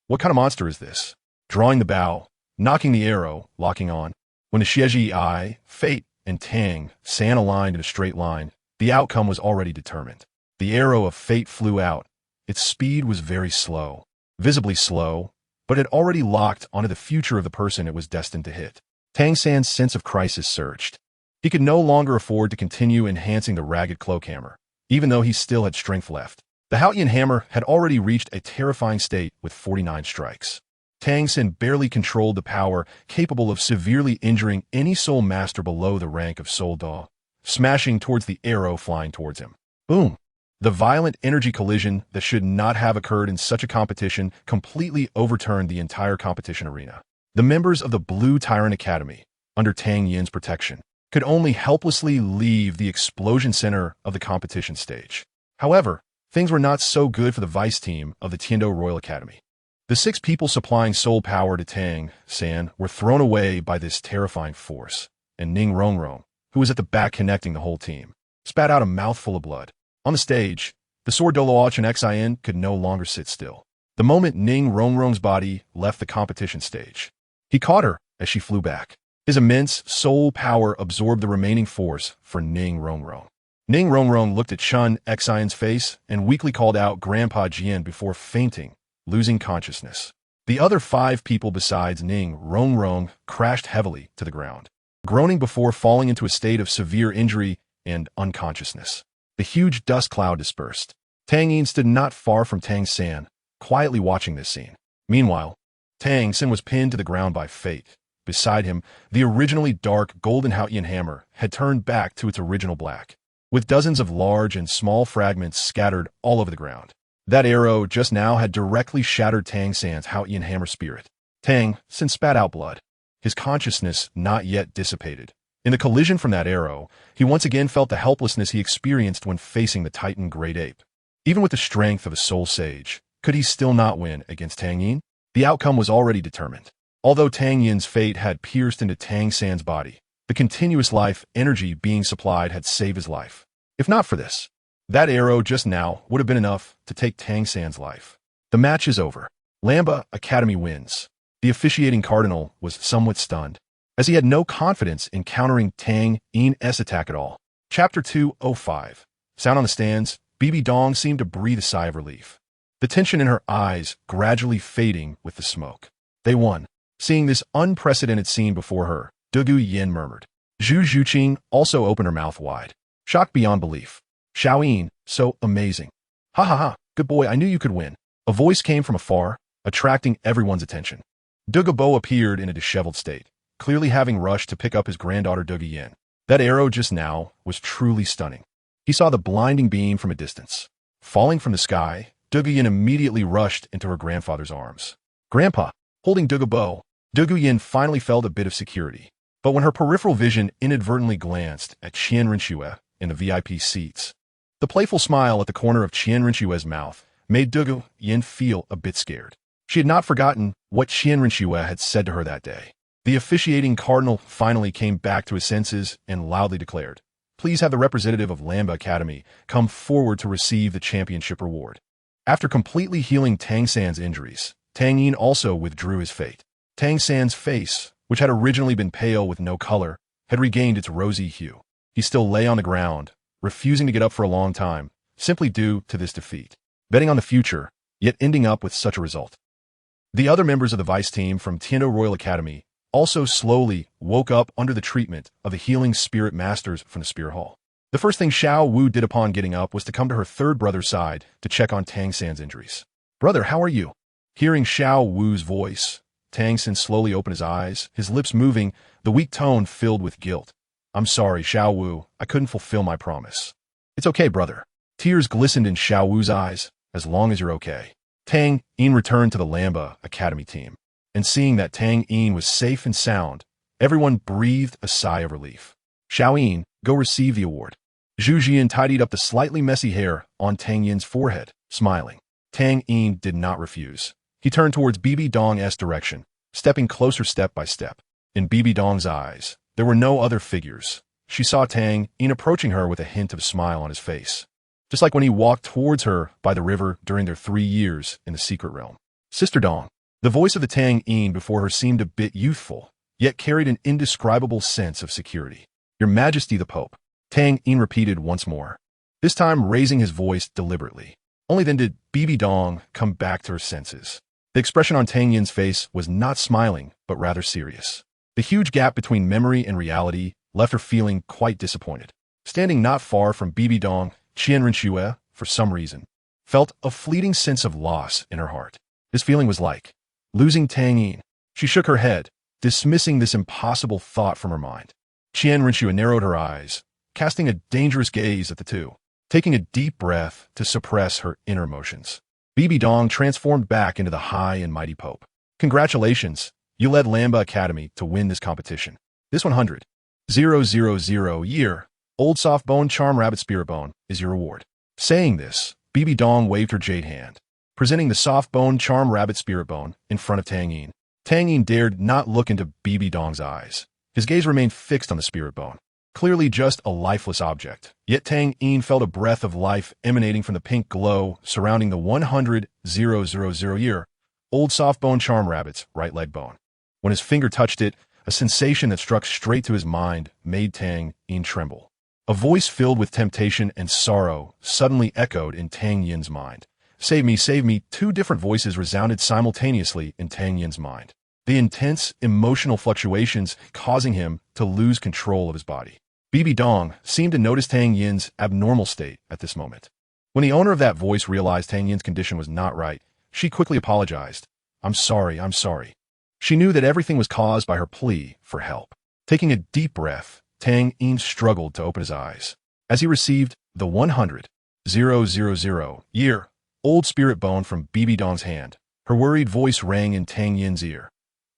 What kind of monster is this? Drawing the bow, knocking the arrow, locking on. When the Xieji eye, Fate, and Tang San aligned in a straight line, the outcome was already determined. The arrow of Fate flew out. Its speed was very slow, visibly slow, but it already locked onto the future of the person it was destined to hit. Tang San's sense of crisis surged. He could no longer afford to continue enhancing the ragged cloak hammer, even though he still had strength left. The Haotian hammer had already reached a terrifying state with 49 strikes. Tang San barely controlled the power capable of severely injuring any soul master below the rank of Soul Da, smashing towards the arrow flying towards him. Boom! The violent energy collision that should not have occurred in such a competition completely overturned the entire competition arena. The members of the Blue Tyrant Academy, under Tang Yin's protection, could only helplessly leave the explosion center of the competition stage. However, things were not so good for the vice team of the Tiando Royal Academy. The 6 people supplying soul power to Tang San were thrown away by this terrifying force, and Ning Rongrong, who was at the back connecting the whole team, spat out a mouthful of blood. On the stage, the sword Douluo and Xin could no longer sit still. The moment Ning Rongrong's body left the competition stage, he caught her as she flew back. His immense soul power absorbed the remaining force for Ning Rongrong. Ning Rongrong looked at Shun Xion's face and weakly called out Grandpa Jian before fainting, losing consciousness. The other 5 people besides Ning Rongrong crashed heavily to the ground, groaning before falling into a state of severe injury and unconsciousness. The huge dust cloud dispersed. Tang Yin stood not far from Tang San, quietly watching this scene. Meanwhile, Tang San was pinned to the ground by Fate. Beside him, the originally dark golden Haotian hammer had turned back to its original black, with dozens of large and small fragments scattered all over the ground. That arrow just now had directly shattered Tang San's Haotian hammer spirit. Tang San spat out blood, his consciousness not yet dissipated. In the collision from that arrow, he once again felt the helplessness he experienced when facing the Titan Great Ape. Even with the strength of a soul sage, could he still not win against Tang Yin? The outcome was already determined. Although Tang Yin's fate had pierced into Tang San's body, the continuous life energy being supplied had saved his life. If not for this, that arrow just now would have been enough to take Tang San's life. The match is over. Lamba Academy wins. The officiating cardinal was somewhat stunned, as he had no confidence in countering Tang Yin's attack at all. Chapter 205. Sound on the stands, Bibi Dong seemed to breathe a sigh of relief, the tension in her eyes gradually fading with the smoke. They won. Seeing this unprecedented scene before her, Dugu Yin murmured. Zhu Zhuqing also opened her mouth wide, shocked beyond belief. Xiaoyin, so amazing. Ha ha ha, good boy, I knew you could win. A voice came from afar, attracting everyone's attention. Dugu Bo appeared in a disheveled state, clearly having rushed to pick up his granddaughter Dugu Yin. That arrow just now was truly stunning. He saw the blinding beam from a distance. Falling from the sky, Dugu Yin immediately rushed into her grandfather's arms. Grandpa, holding Dugu Bo, Dugu Yin finally felt a bit of security. But when her peripheral vision inadvertently glanced at Qian Rinxue in the VIP seats, the playful smile at the corner of Qian Rinxue's mouth made Dugu Yin feel a bit scared. She had not forgotten what Qian Rinxue had said to her that day. The officiating cardinal finally came back to his senses and loudly declared, "Please have the representative of Lamba Academy come forward to receive the championship reward." After completely healing Tang San's injuries, Tang Yin also withdrew his fate. Tang San's face, which had originally been pale with no color, had regained its rosy hue. He still lay on the ground, refusing to get up for a long time, simply due to this defeat, betting on the future, yet ending up with such a result. The other members of the vice team from Tianzhou Royal Academy also slowly woke up under the treatment of the healing spirit masters from the Spear Hall. The first thing Xiao Wu did upon getting up was to come to her third brother's side to check on Tang San's injuries. "Brother, how are you?" Hearing Xiao Wu's voice, Tang San slowly opened his eyes, his lips moving, the weak tone filled with guilt. "I'm sorry, Xiao Wu, I couldn't fulfill my promise." "It's okay, brother." Tears glistened in Xiao Wu's eyes. "As long as you're okay." Tang Yin returned to the Lamba Academy team, and seeing that Tang Yin was safe and sound, everyone breathed a sigh of relief. "Xiaoyin, go receive the award." Zhu Jian tidied up the slightly messy hair on Tang Yin's forehead, smiling. Tang Yin did not refuse. He turned towards Bibi Dong's direction, stepping closer step by step. In Bibi Dong's eyes, there were no other figures. She saw Tang Yin approaching her with a hint of a smile on his face, just like when he walked towards her by the river during their 3 years in the secret realm. "Sister Dong." The voice of the Tang Yin before her seemed a bit youthful, yet carried an indescribable sense of security. "Your Majesty the Pope." Tang Yin repeated once more, this time raising his voice deliberately. Only then did Bibi Dong come back to her senses. The expression on Tang Yin's face was not smiling, but rather serious. The huge gap between memory and reality left her feeling quite disappointed. Standing not far from Bibi Dong, Qian Rinxue, for some reason, felt a fleeting sense of loss in her heart. This feeling was like losing Tang Yin. She shook her head, dismissing this impossible thought from her mind. Qian Rinxue narrowed her eyes, casting a dangerous gaze at the two, taking a deep breath to suppress her inner emotions. Bibi Dong transformed back into the high and mighty Pope. "Congratulations, you led Lamba Academy to win this competition. This 100,000 Old Soft Bone Charm Rabbit Spirit Bone is your reward." Saying this, Bibi Dong waved her jade hand, presenting the Soft Bone Charm Rabbit Spirit Bone in front of Tang Yin. Tang Yin dared not look into Bibi Dong's eyes. His gaze remained fixed on the spirit bone, clearly just a lifeless object. Yet Tang Yin felt a breath of life emanating from the pink glow surrounding the 100,000 Old Soft Bone Charm Rabbit's right leg bone. When his finger touched it, a sensation that struck straight to his mind made Tang Yin tremble. A voice filled with temptation and sorrow suddenly echoed in Tang Yin's mind. "Save me, save me." Two different voices resounded simultaneously in Tang Yin's mind, the intense emotional fluctuations causing him to lose control of his body. Bibi Dong seemed to notice Tang Yin's abnormal state at this moment. When the owner of that voice realized Tang Yin's condition was not right, she quickly apologized. I'm sorry. She knew that everything was caused by her plea for help. Taking a deep breath, Tang Yin struggled to open his eyes. As he received the 100,000 old spirit bone from Bibi Dong's hand. Her worried voice rang in Tang Yin's ear.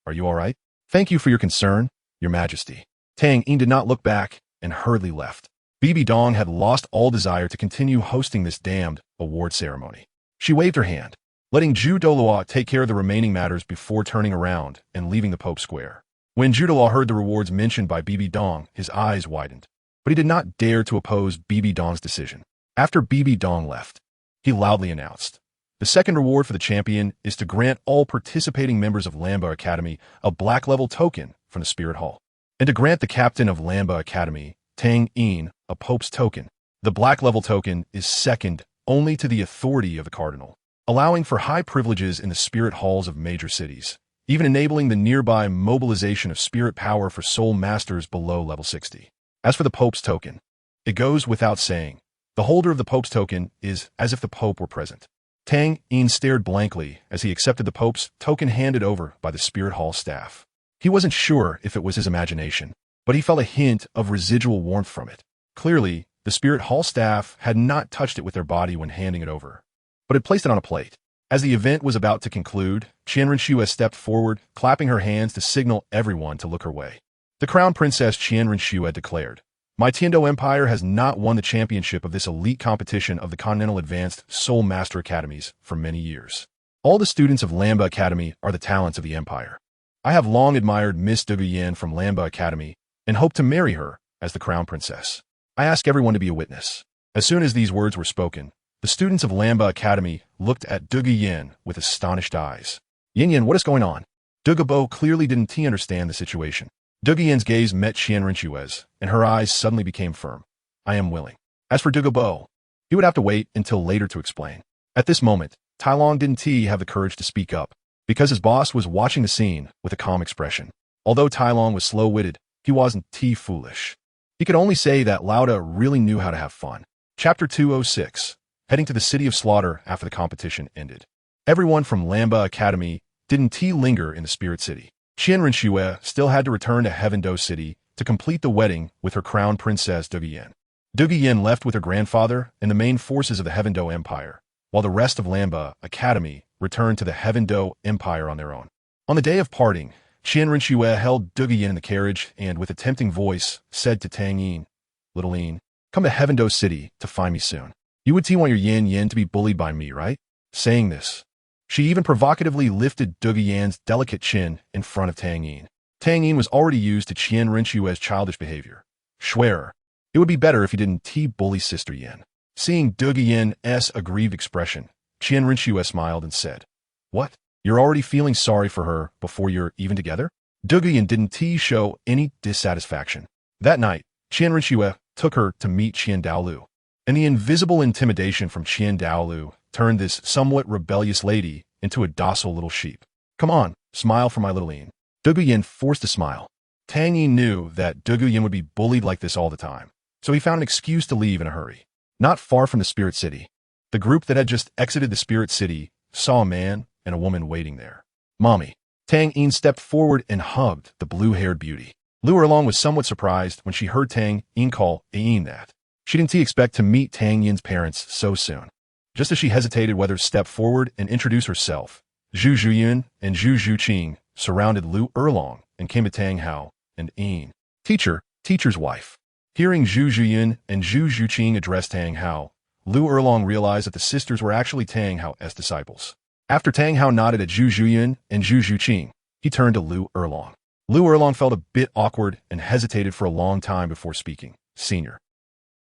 Are you all right? Thank you for your concern, Your Majesty. Tang Yin did not look back and hurriedly left. Bibi Dong had lost all desire to continue hosting this damned award ceremony. She waved her hand, letting Zhu Douluo take care of the remaining matters before turning around and leaving the Pope Square. When Zhu Douluo heard the rewards mentioned by Bibi Dong, his eyes widened, but he did not dare to oppose Bibi Dong's decision. After Bibi Dong left, he loudly announced, the second reward for the champion is to grant all participating members of Lamba Academy a black-level token from the Spirit Hall, and to grant the captain of Lamba Academy, Tang Yin, a Pope's token. The black-level token is second only to the authority of the Cardinal, allowing for high privileges in the spirit halls of major cities, even enabling the nearby mobilization of spirit power for soul masters below level 60. As for the Pope's token, it goes without saying, the holder of the Pope's token is as if the Pope were present. Tang Yin stared blankly as he accepted the Pope's token handed over by the Spirit Hall staff. He wasn't sure if it was his imagination, but he felt a hint of residual warmth from it. Clearly, the Spirit Hall staff had not touched it with their body when handing it over, but had placed it on a plate. As the event was about to conclude, Qianren Xue stepped forward, clapping her hands to signal everyone to look her way. The Crown Princess Qianren Xue declared, My Tiando Empire has not won the championship of this elite competition of the Continental Advanced Soul Master Academies for many years. All the students of Lamba Academy are the talents of the Empire. I have long admired Miss De Guyen from Lamba Academy and hope to marry her as the Crown Princess. I ask everyone to be a witness. As soon as these words were spoken, the students of Lamba Academy looked at De Guyen with astonished eyes. Yin, what is going on? De Gabo clearly didn't understand the situation. De Guyen's gaze met Qianren Xue's, and her eyes suddenly became firm. I am willing. As for De Gabo, he would have to wait until later to explain. At this moment, Tai Long didn't have the courage to speak up, because his boss was watching the scene with a calm expression. Although Tai Long was slow-witted, he wasn't foolish. He could only say that Lauda really knew how to have fun. Chapter 206. Heading to the City of Slaughter after the competition ended. Everyone from Lamba Academy didn't linger in the Spirit City. Qianren Xue still had to return to Heaven-Do City to complete the wedding with her crown princess De Guyen. De Guyen left with her grandfather and the main forces of the Heaven-Do Empire, while the rest of Lamba Academy returned to the Heaven-Do Empire on their own. On the day of parting, Qianren Xue held De Guyen in the carriage and, with a tempting voice, said to Tang Yin, Little Yin, come to Heaven-Do City to find me soon. You would want your Yin to be bullied by me, right? Saying this, she even provocatively lifted De Guyen's delicate chin in front of Tang Yin. Tang Yin was already used to Qianren Xue's childish behavior. Schwerer, it would be better if you didn't bully Sister Yin. Seeing De Guyen's aggrieved expression, Qianren Xue smiled and said, What? You're already feeling sorry for her before you're even together? De Guyen didn't show any dissatisfaction. That night, Qianren Xue took her to meet Qian Dalu, and the invisible intimidation from Qian Dalu turned this somewhat rebellious lady into a docile little sheep. Come on, smile for my little Yin. De Guyen forced a smile. Tang Yin knew that De Guyen would be bullied like this all the time, so he found an excuse to leave in a hurry. Not far from the Spirit City, the group that had just exited the Spirit City saw a man and a woman waiting there. Mommy. Tang Yin stepped forward and hugged the blue-haired beauty. Lu Erlong was somewhat surprised when she heard Tang Yin call Yin that. She didn't expect to meet Tang Yin's parents so soon. Just as she hesitated whether to step forward and introduce herself, Zhu Zhuyun and Zhu Zhuqing surrounded Lu Erlong and came to Tang Hao and Yin. Teacher's wife. Hearing Zhu Zhuyun and Zhu Zhuqing address Tang Hao, Lu Erlong realized that the sisters were actually Tang Hao's disciples. After Tang Hao nodded at Zhu Zhuyun and Zhu Zhuqing, he turned to Lu Erlong. Lu Erlong felt a bit awkward and hesitated for a long time before speaking. Senior.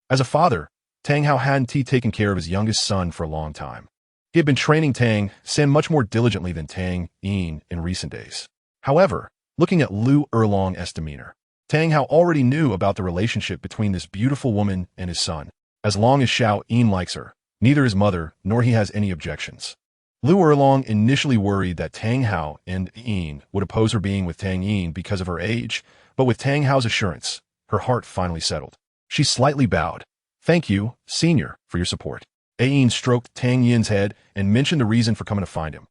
As a father, Tang Hao hadn't taken care of his youngest son for a long time. He had been training Tang San much more diligently than Tang Yin in recent days. However, looking at Lu Erlong's demeanor, Tang Hao already knew about the relationship between this beautiful woman and his son. As long as Xiao Yin likes her, neither his mother nor he has any objections. Lu Erlong initially worried that Tang Hao and Yin would oppose her being with Tang Yin because of her age, but with Tang Hao's assurance, her heart finally settled. She slightly bowed. Thank you, Senior, for your support. Yin stroked Tang Yin's head and mentioned the reason for coming to find him.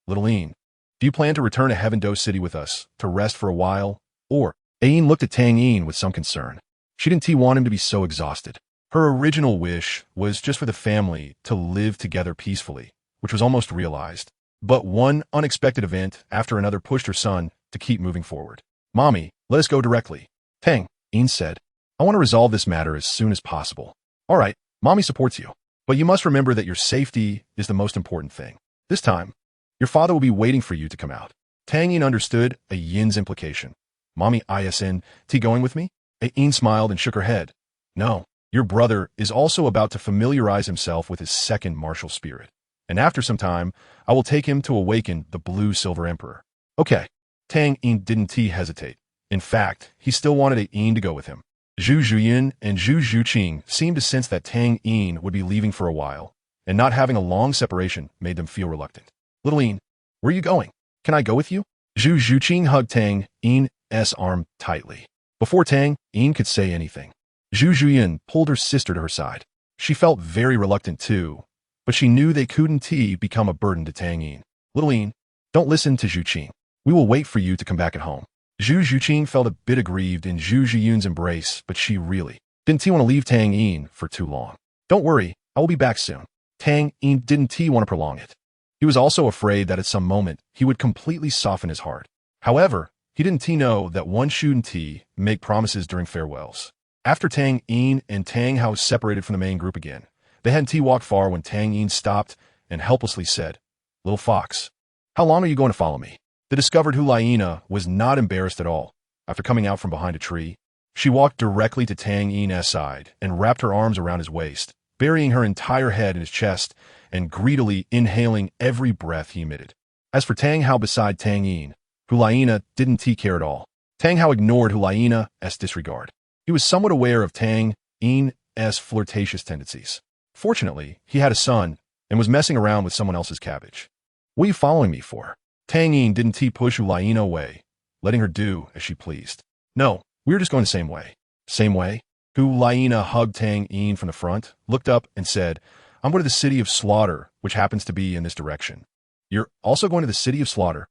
Little Yin, do you plan to return to Heaven-Do City with us, to rest for a while, or? Yin looked at Tang Yin with some concern. She didn't want him to be so exhausted. Her original wish was just for the family to live together peacefully, which was almost realized. But one unexpected event after another pushed her son to keep moving forward. Mommy, let us go directly. Tang, Ian said. I want to resolve this matter as soon as possible. All right, Mommy supports you. But you must remember that your safety is the most important thing. This time, your father will be waiting for you to come out. Tang Yin understood a Yin's implication. Mommy ISNT going with me? Yin smiled and shook her head. No, your brother is also about to familiarize himself with his second martial spirit. And after some time, I will take him to awaken the Blue Silver Emperor. Okay. Tang Yin didn't hesitate. In fact, he still wanted Yin to go with him. Zhu Zhuyin and Zhu Zhuqing seemed to sense that Tang Yin would be leaving for a while, and not having a long separation made them feel reluctant. Little Yin, where are you going? Can I go with you? Zhu Zhuqing hugged Tang Yin's arm tightly. Before Tang Yin could say anything, Zhu Zhuyin pulled her sister to her side. She felt very reluctant too, but she knew they couldn't become a burden to Tang Yin. Little Yin, don't listen to Zhuqing. We will wait for you to come back at home. Zhu Zhuqing felt a bit aggrieved in Zhu Zhiyun's embrace, but she really didn't want to leave Tang Yin for too long. Don't worry, I will be back soon. Tang Yin didn't want to prolong it. He was also afraid that at some moment he would completely soften his heart. However, he didn't know that one shouldn't make promises during farewells. After Tang Yin and Tang Hao separated from the main group again, they hadn't walked far when Tang Yin stopped and helplessly said, Little fox, how long are you going to follow me? They discovered Hulaina was not embarrassed at all. After coming out from behind a tree, she walked directly to Tang Yin's side and wrapped her arms around his waist, burying her entire head in his chest and greedily inhaling every breath he emitted. As for Tang Hao beside Tang Yin, Hulaina didn't care at all. Tang Hao ignored Hulaina's disregard. He was somewhat aware of Tang Yin's flirtatious tendencies. Fortunately, he had a son and was messing around with someone else's cabbage. What are you following me for? Tang Yin didn't push Hulaina away, letting her do as she pleased. No, we were just going the same way. Same way? Hulaina hugged Tang Yin from the front, looked up and said, I'm going to the City of Slaughter, which happens to be in this direction. You're also going to the City of Slaughter?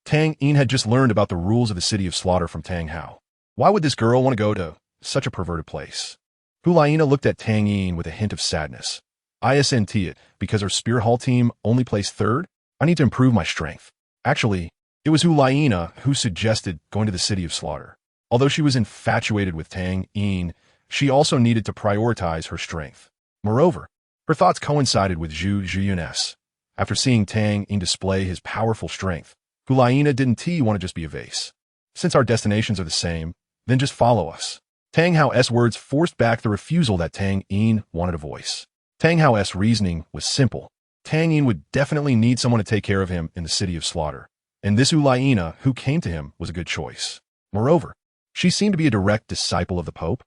Tang Yin had just learned about the rules of the City of Slaughter from Tang Hao. Why would this girl want to go to such a perverted place? Hulaina looked at Tang Yin with a hint of sadness. ISNT it, because our Spear Hall team only placed third? I need to improve my strength. Actually, it was Hulaina who suggested going to the City of Slaughter. Although she was infatuated with Tang Yin, she also needed to prioritize her strength. Moreover, her thoughts coincided with Zhu Zhiyun's. After seeing Tang Yin display his powerful strength, Hulaina didn't want to just be a vase. Since our destinations are the same, then just follow us. Tang Hao's words forced back the refusal that Tang Yin wanted a voice. Tang Hao's reasoning was simple. Tang Yin would definitely need someone to take care of him in the City of Slaughter, and this Hulaina who came to him was a good choice. Moreover, she seemed to be a direct disciple of the Pope.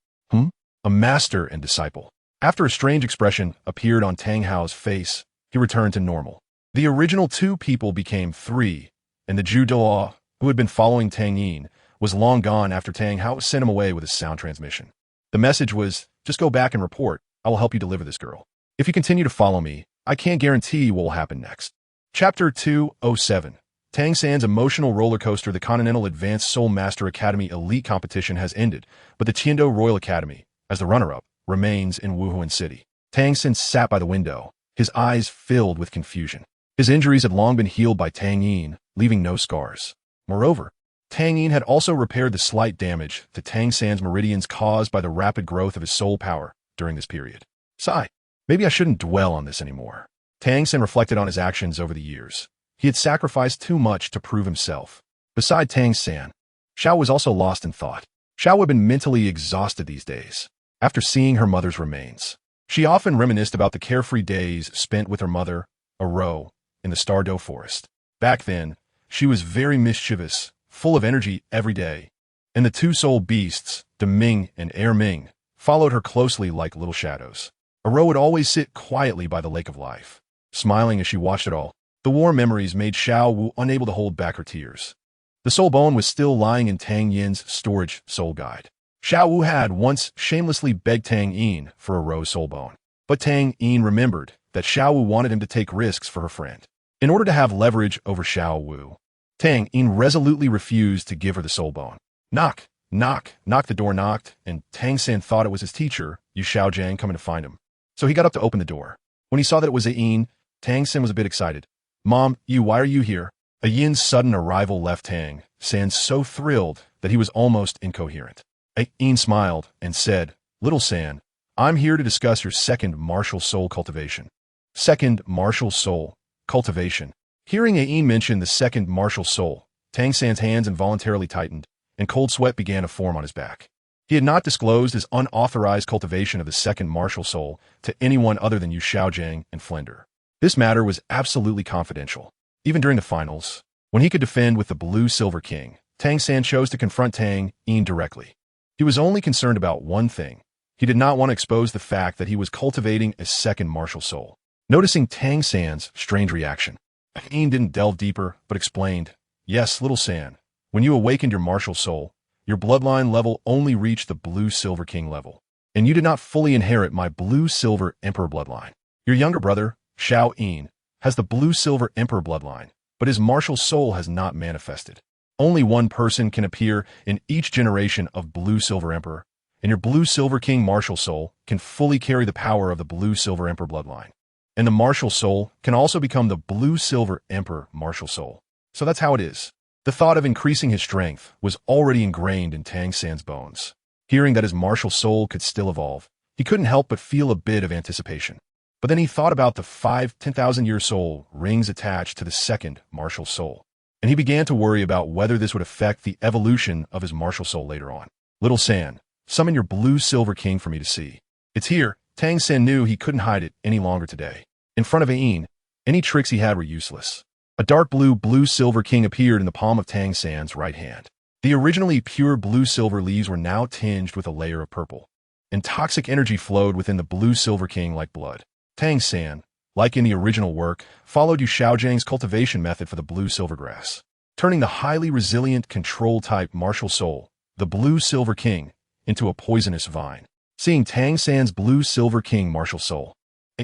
A master and disciple. After a strange expression appeared on Tang Hao's face, he returned to normal. The original two people became three, and the Douluo, who had been following Tang Yin, was long gone after Tang Hao sent him away with his sound transmission. The message was, just go back and report. I will help you deliver this girl. If you continue to follow me, I can't guarantee what will happen next. Chapter 207. Tang San's emotional roller coaster. The Continental Advanced Soul Master Academy Elite Competition has ended, but the Tiando Royal Academy, as the runner-up, remains in Wuhan City. Tang San sat by the window, his eyes filled with confusion. His injuries had long been healed by Tang Yin, leaving no scars. Moreover, Tang Yin had also repaired the slight damage to Tang San's meridians caused by the rapid growth of his soul power during this period. Sigh. Maybe I shouldn't dwell on this anymore. Tang San reflected on his actions over the years. He had sacrificed too much to prove himself. Beside Tang San, Xiao was also lost in thought. Xiao had been mentally exhausted these days. After seeing her mother's remains, she often reminisced about the carefree days spent with her mother, Aro, in the Stardow Forest. Back then, she was very mischievous, full of energy every day, and the two soul beasts, Deming and Erming, followed her closely like little shadows. Aro would always sit quietly by the Lake of Life, smiling as she watched it all. The warm memories made Xiao Wu unable to hold back her tears. The soul bone was still lying in Tang Yin's storage soul guide. Xiao Wu had once shamelessly begged Tang Yin for a rose soul bone, but Tang Yin remembered that Xiao Wu wanted him to take risks for her friend. In order to have leverage over Xiao Wu, Tang Yin resolutely refused to give her the soul bone. Knock, knock, knock. The door knocked, and Tang San thought it was his teacher, Yu Xiaojiang, coming to find him. So he got up to open the door. When he saw that it was Yin, Tang San was a bit excited. Mom, why are you here? A Yin's sudden arrival left Tang San so thrilled that he was almost incoherent. A Yin smiled and said, Little San, I'm here to discuss your second martial soul cultivation. Second martial soul cultivation. Hearing A Yin mention the second martial soul, Tang San's hands involuntarily tightened, and cold sweat began to form on his back. He had not disclosed his unauthorized cultivation of the second martial soul to anyone other than Yu Xiaojiang and Flender. This matter was absolutely confidential. Even during the finals, when he could defend with the Blue Silver King, Tang San chose to confront Tang Yin directly. He was only concerned about one thing. He did not want to expose the fact that he was cultivating a second martial soul. Noticing Tang San's strange reaction, Yin didn't delve deeper, but explained, Yes, Little San, when you awakened your martial soul, your bloodline level only reached the Blue Silver King level, and you did not fully inherit my Blue Silver Emperor bloodline. Your younger brother, Xiao Yin, has the Blue Silver Emperor bloodline, but his martial soul has not manifested. Only one person can appear in each generation of Blue Silver Emperor, and your Blue Silver King martial soul can fully carry the power of the Blue Silver Emperor bloodline. And the martial soul can also become the Blue Silver Emperor martial soul. So that's how it is. The thought of increasing his strength was already ingrained in Tang San's bones. Hearing that his martial soul could still evolve, he couldn't help but feel a bit of anticipation. But then he thought about the 10,000-year soul rings attached to the second martial soul, and he began to worry about whether this would affect the evolution of his martial soul later on. Little San, summon your Blue Silver King for me to see. It's here. Tang San knew he couldn't hide it any longer today. In front of Yin, any tricks he had were useless. A dark Blue Silver King appeared in the palm of Tang San's right hand. The originally pure blue silver leaves were now tinged with a layer of purple, and toxic energy flowed within the Blue Silver King like blood. Tang San, like in the original work, followed Yu Xiaojiang's cultivation method for the blue silver grass, turning the highly resilient control-type martial soul, the Blue Silver King, into a poisonous vine. Seeing Tang San's Blue Silver King martial soul,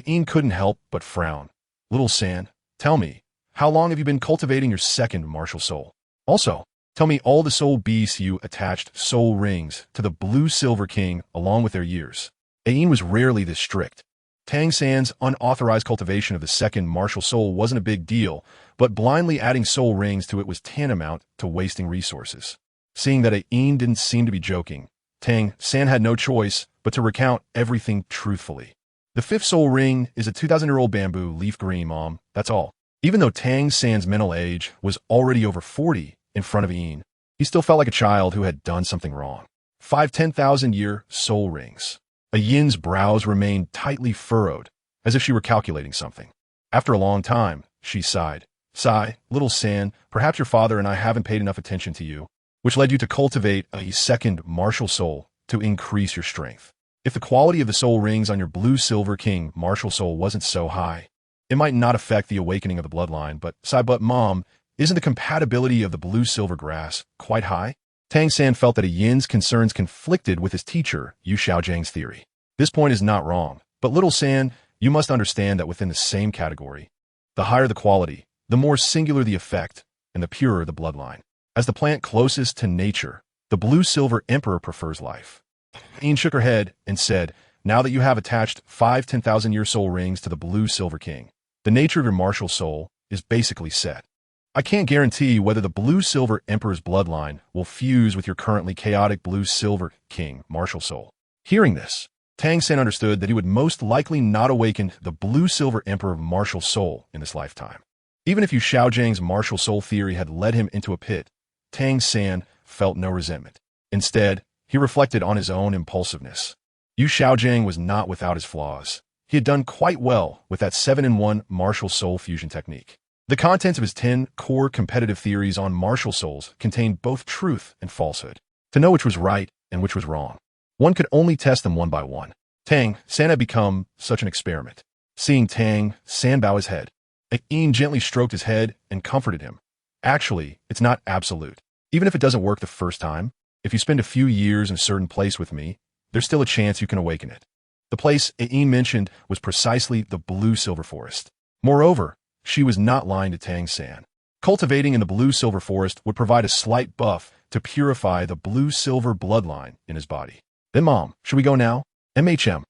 Yin couldn't help but frown. Little San, tell me, how long have you been cultivating your second martial soul? Also, tell me all the soul beasts you attached soul rings to the Blue Silver King along with their years. Yin was rarely this strict. Tang San's unauthorized cultivation of the second martial soul wasn't a big deal, but blindly adding soul rings to it was tantamount to wasting resources. Seeing that Yin didn't seem to be joking, Tang San had no choice but to recount everything truthfully. The fifth soul ring is a 2,000-year-old bamboo leaf green, Mom, that's all. Even though Tang San's mental age was already over 40 in front of Yin, he still felt like a child who had done something wrong. 10,000-year soul rings. A Yin's brows remained tightly furrowed, as if she were calculating something. After a long time, she sighed. Sigh, Little San, perhaps your father and I haven't paid enough attention to you, which led you to cultivate a second martial soul to increase your strength. If the quality of the soul rings on your Blue Silver King martial soul wasn't so high, it might not affect the awakening of the bloodline, but Mom, isn't the compatibility of the blue silver grass quite high? Tang San felt that a Yin's concerns conflicted with his teacher, Yu Xiaojiang's theory. This point is not wrong, but Little San, you must understand that within the same category, the higher the quality, the more singular the effect, and the purer the bloodline. As the plant closest to nature, the Blue Silver Emperor prefers life. Yin shook her head and said, now that you have attached 10,000-year soul rings to the Blue Silver King, the nature of your martial soul is basically set. I can't guarantee whether the Blue Silver Emperor's bloodline will fuse with your currently chaotic Blue Silver King martial soul. Hearing this, Tang San understood that he would most likely not awaken the Blue Silver Emperor martial soul in this lifetime. Even if Yu Xiaojiang's martial soul theory had led him into a pit, Tang San felt no resentment. Instead, he reflected on his own impulsiveness. Yu Xiaojiang was not without his flaws. He had done quite well with that 7-in-1 martial soul fusion technique. The contents of his 10 core competitive theories on martial souls contained both truth and falsehood. To know which was right and which was wrong, one could only test them one by one. Tang San had become such an experiment. Seeing Tang San bow his head, Yin gently stroked his head and comforted him. Actually, it's not absolute. Even if it doesn't work the first time, if you spend a few years in a certain place with me, there's still a chance you can awaken it. The place Yin mentioned was precisely the Blue Silver Forest. Moreover, she was not lying to Tang San. Cultivating in the Blue Silver Forest would provide a slight buff to purify the Blue Silver bloodline in his body. Then, Mom, should we go now? MHM.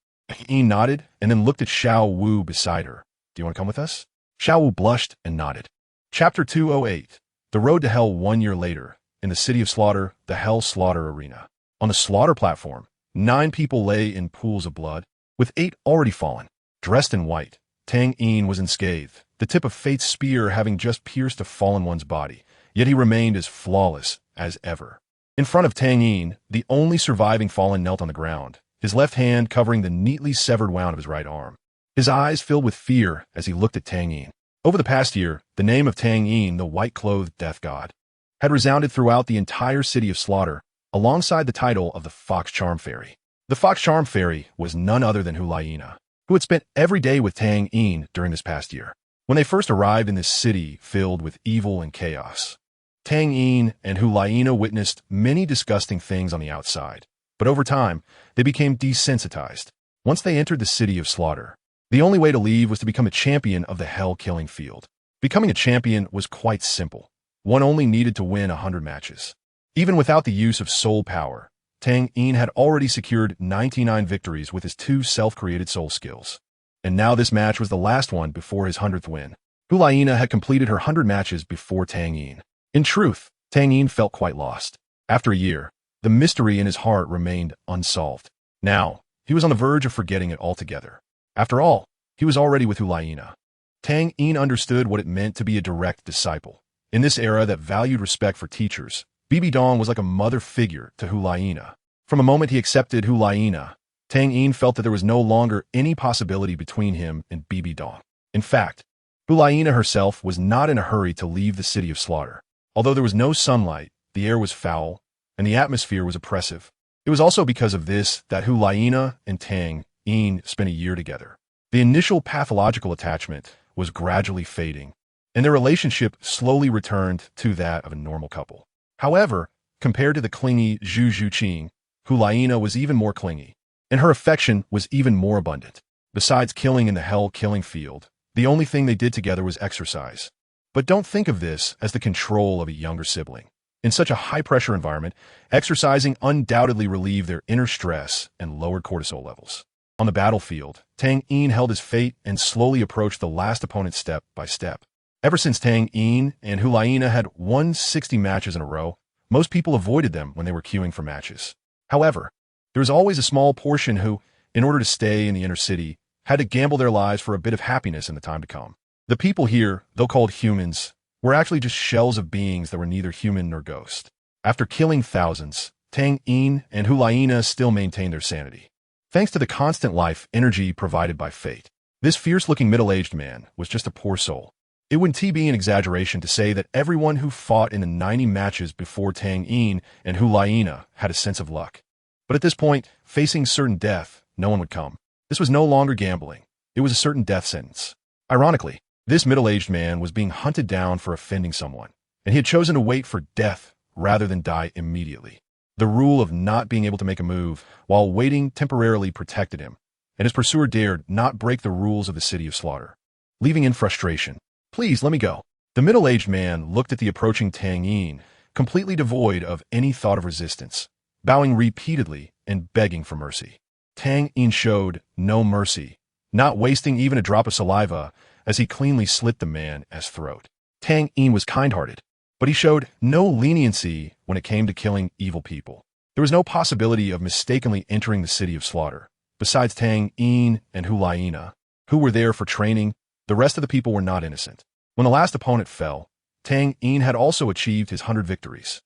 Yin nodded and then looked at Xiao Wu beside her. Do you want to come with us? Xiaowu blushed and nodded. Chapter 208. The Road to Hell 1 year later, in the City of Slaughter, the Hell Slaughter Arena. On the slaughter platform, 9 people lay in pools of blood, with 8 already fallen. Dressed in white, Tang Yin was unscathed, the tip of fate's spear having just pierced a fallen one's body, yet he remained as flawless as ever. In front of Tang Yin, the only surviving fallen knelt on the ground, his left hand covering the neatly severed wound of his right arm. His eyes filled with fear as he looked at Tang Yin. Over the past year, the name of Tang Yin, the white-clothed death god, had resounded throughout the entire City of Slaughter, alongside the title of the Fox Charm Fairy. The Fox Charm Fairy was none other than Hulayina, who had spent every day with Tang Yin during this past year. When they first arrived in this city filled with evil and chaos, Tang Yin and Hulayina witnessed many disgusting things on the outside, but over time, they became desensitized. Once they entered the City of Slaughter, the only way to leave was to become a champion of the hell-killing field. Becoming a champion was quite simple. One only needed to win 100 matches. Even without the use of soul power, Tang Yin had already secured 99 victories with his 2 self-created soul skills. And now this match was the last one before his 100th win. Hulayina had completed her 100 matches before Tang Yin. In truth, Tang Yin felt quite lost. After a year, the mystery in his heart remained unsolved. Now, he was on the verge of forgetting it altogether. After all, he was already with Hulayina. Tang Yin understood what it meant to be a direct disciple. In this era that valued respect for teachers, Bibi Dong was like a mother figure to Hulayina. From the moment he accepted Hulayina, Tang Yin felt that there was no longer any possibility between him and Bibi Dong. In fact, Hulayina herself was not in a hurry to leave the City of Slaughter. Although there was no sunlight, the air was foul, and the atmosphere was oppressive. It was also because of this that Hulayina and Tang Yin spent a year together. The initial pathological attachment was gradually fading, and their relationship slowly returned to that of a normal couple. However, compared to the clingy Zhu Zhuqing, Hulayina was even more clingy, and her affection was even more abundant. Besides killing in the hell-killing field, the only thing they did together was exercise. But don't think of this as the control of a younger sibling. In such a high-pressure environment, exercising undoubtedly relieved their inner stress and lowered cortisol levels. On the battlefield, Tang Yin held his fate and slowly approached the last opponent step by step. Ever since Tang Yin and Hulayina had won 60 matches in a row, most people avoided them when they were queuing for matches. However, there was always a small portion who, in order to stay in the inner city, had to gamble their lives for a bit of happiness in the time to come. The people here, though called humans, were actually just shells of beings that were neither human nor ghost. After killing thousands, Tang Yin and Hulayina still maintained their sanity, thanks to the constant life energy provided by fate. This fierce-looking middle-aged man was just a poor soul. It wouldn't be an exaggeration to say that everyone who fought in the 90 matches before Tang Yin and Hulayina had a sense of luck. But at this point, facing certain death, no one would come. This was no longer gambling. It was a certain death sentence. Ironically, this middle-aged man was being hunted down for offending someone, and he had chosen to wait for death rather than die immediately. The rule of not being able to make a move while waiting temporarily protected him, and his pursuer dared not break the rules of the City of Slaughter. Leaving in frustration, "Please, let me go." The middle-aged man looked at the approaching Tang Yin, completely devoid of any thought of resistance, bowing repeatedly and begging for mercy. Tang Yin showed no mercy, not wasting even a drop of saliva as he cleanly slit the man's throat. Tang Yin was kind-hearted, but he showed no leniency when it came to killing evil people. There was no possibility of mistakenly entering the City of Slaughter. Besides Tang Yin and Hulayina, who were there for training, the rest of the people were not innocent. When the last opponent fell, Tang Yin had also achieved his 100 victories.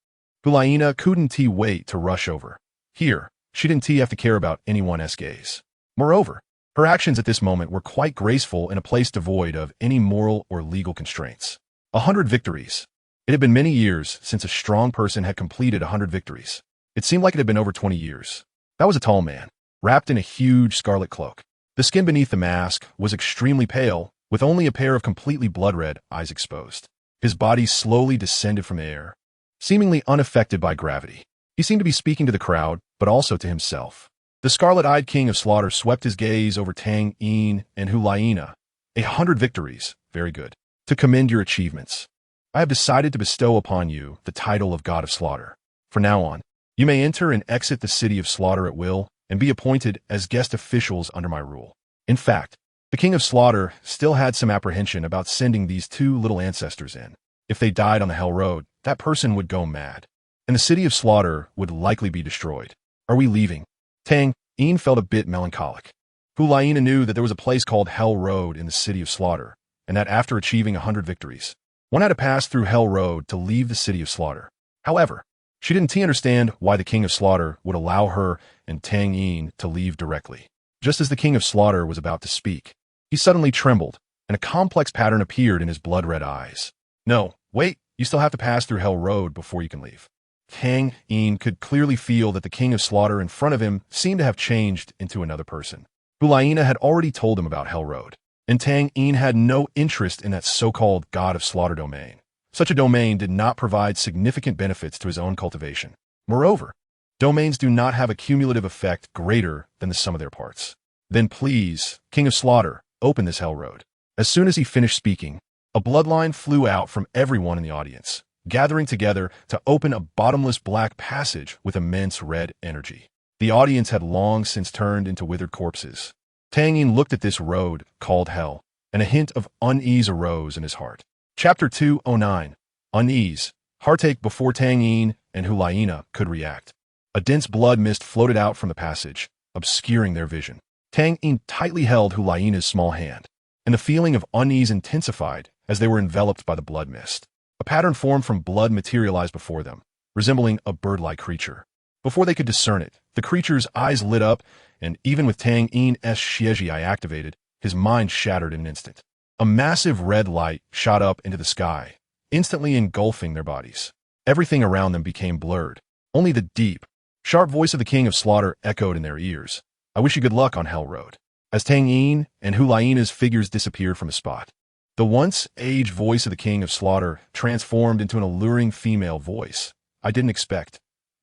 Hulayina couldn't wait to rush over. Here, she didn't have to care about anyone's gaze. Moreover, her actions at this moment were quite graceful in a place devoid of any moral or legal constraints. 100 victories. It had been many years since a strong person had completed 100 victories. It seemed like it had been over 20 years. That was a tall man, wrapped in a huge scarlet cloak. The skin beneath the mask was extremely pale, with only a pair of completely blood-red eyes exposed. His body slowly descended from the air, seemingly unaffected by gravity. He seemed to be speaking to the crowd, but also to himself. The scarlet-eyed king of slaughter swept his gaze over Tang Yin and Hulayina. 100 victories. Very good. To commend your achievements, I have decided to bestow upon you the title of God of Slaughter. From now on, you may enter and exit the City of Slaughter at will and be appointed as guest officials under my rule. In fact, The king of slaughter still had some apprehension about sending these two little ancestors in. If they died on the Hell Road, that person would go mad, and the city of slaughter would likely be destroyed. Are we leaving? Tang Yin felt a bit melancholic. Hulaina knew that there was a place called Hell Road in the city of slaughter, and that after achieving 100 victories, one had to pass through Hell Road to leave the city of slaughter. However, she didn't understand why the king of slaughter would allow her and Tang Yin to leave directly. Just as the king of slaughter was about to speak, he suddenly trembled, and a complex pattern appeared in his blood-red eyes. No, wait, you still have to pass through Hell Road before you can leave. Tang Yin could clearly feel that the king of slaughter in front of him seemed to have changed into another person. Hulaina had already told him about Hell Road, and Tang Yin had no interest in that so-called god of slaughter domain. Such a domain did not provide significant benefits to his own cultivation. Moreover, domains do not have a cumulative effect greater than the sum of their parts. Then please, king of slaughter, open this Hell Road. As soon as he finished speaking, a bloodline flew out from everyone in the audience, gathering together to open a bottomless black passage with immense red energy. The audience had long since turned into withered corpses. Tang Yin looked at this road called Hell, and a hint of unease arose in his heart. Chapter 209. Unease. Heartache before Tang Yin and Hulaina could react. A dense blood mist floated out from the passage, obscuring their vision. Tang Yin tightly held Hulaina's small hand, and the feeling of unease intensified as they were enveloped by the blood mist. A pattern formed from blood materialized before them, resembling a bird-like creature. Before they could discern it, the creature's eyes lit up, and even with Tang Yin's Xieji activated, his mind shattered in an instant. A massive red light shot up into the sky, instantly engulfing their bodies. Everything around them became blurred. Only the deep, sharp voice of the king of slaughter echoed in their ears. I wish you good luck on Hell Road. As Tang Yin and Hulaina's figures disappeared from the spot, the once aged voice of the king of slaughter transformed into an alluring female voice. I didn't expect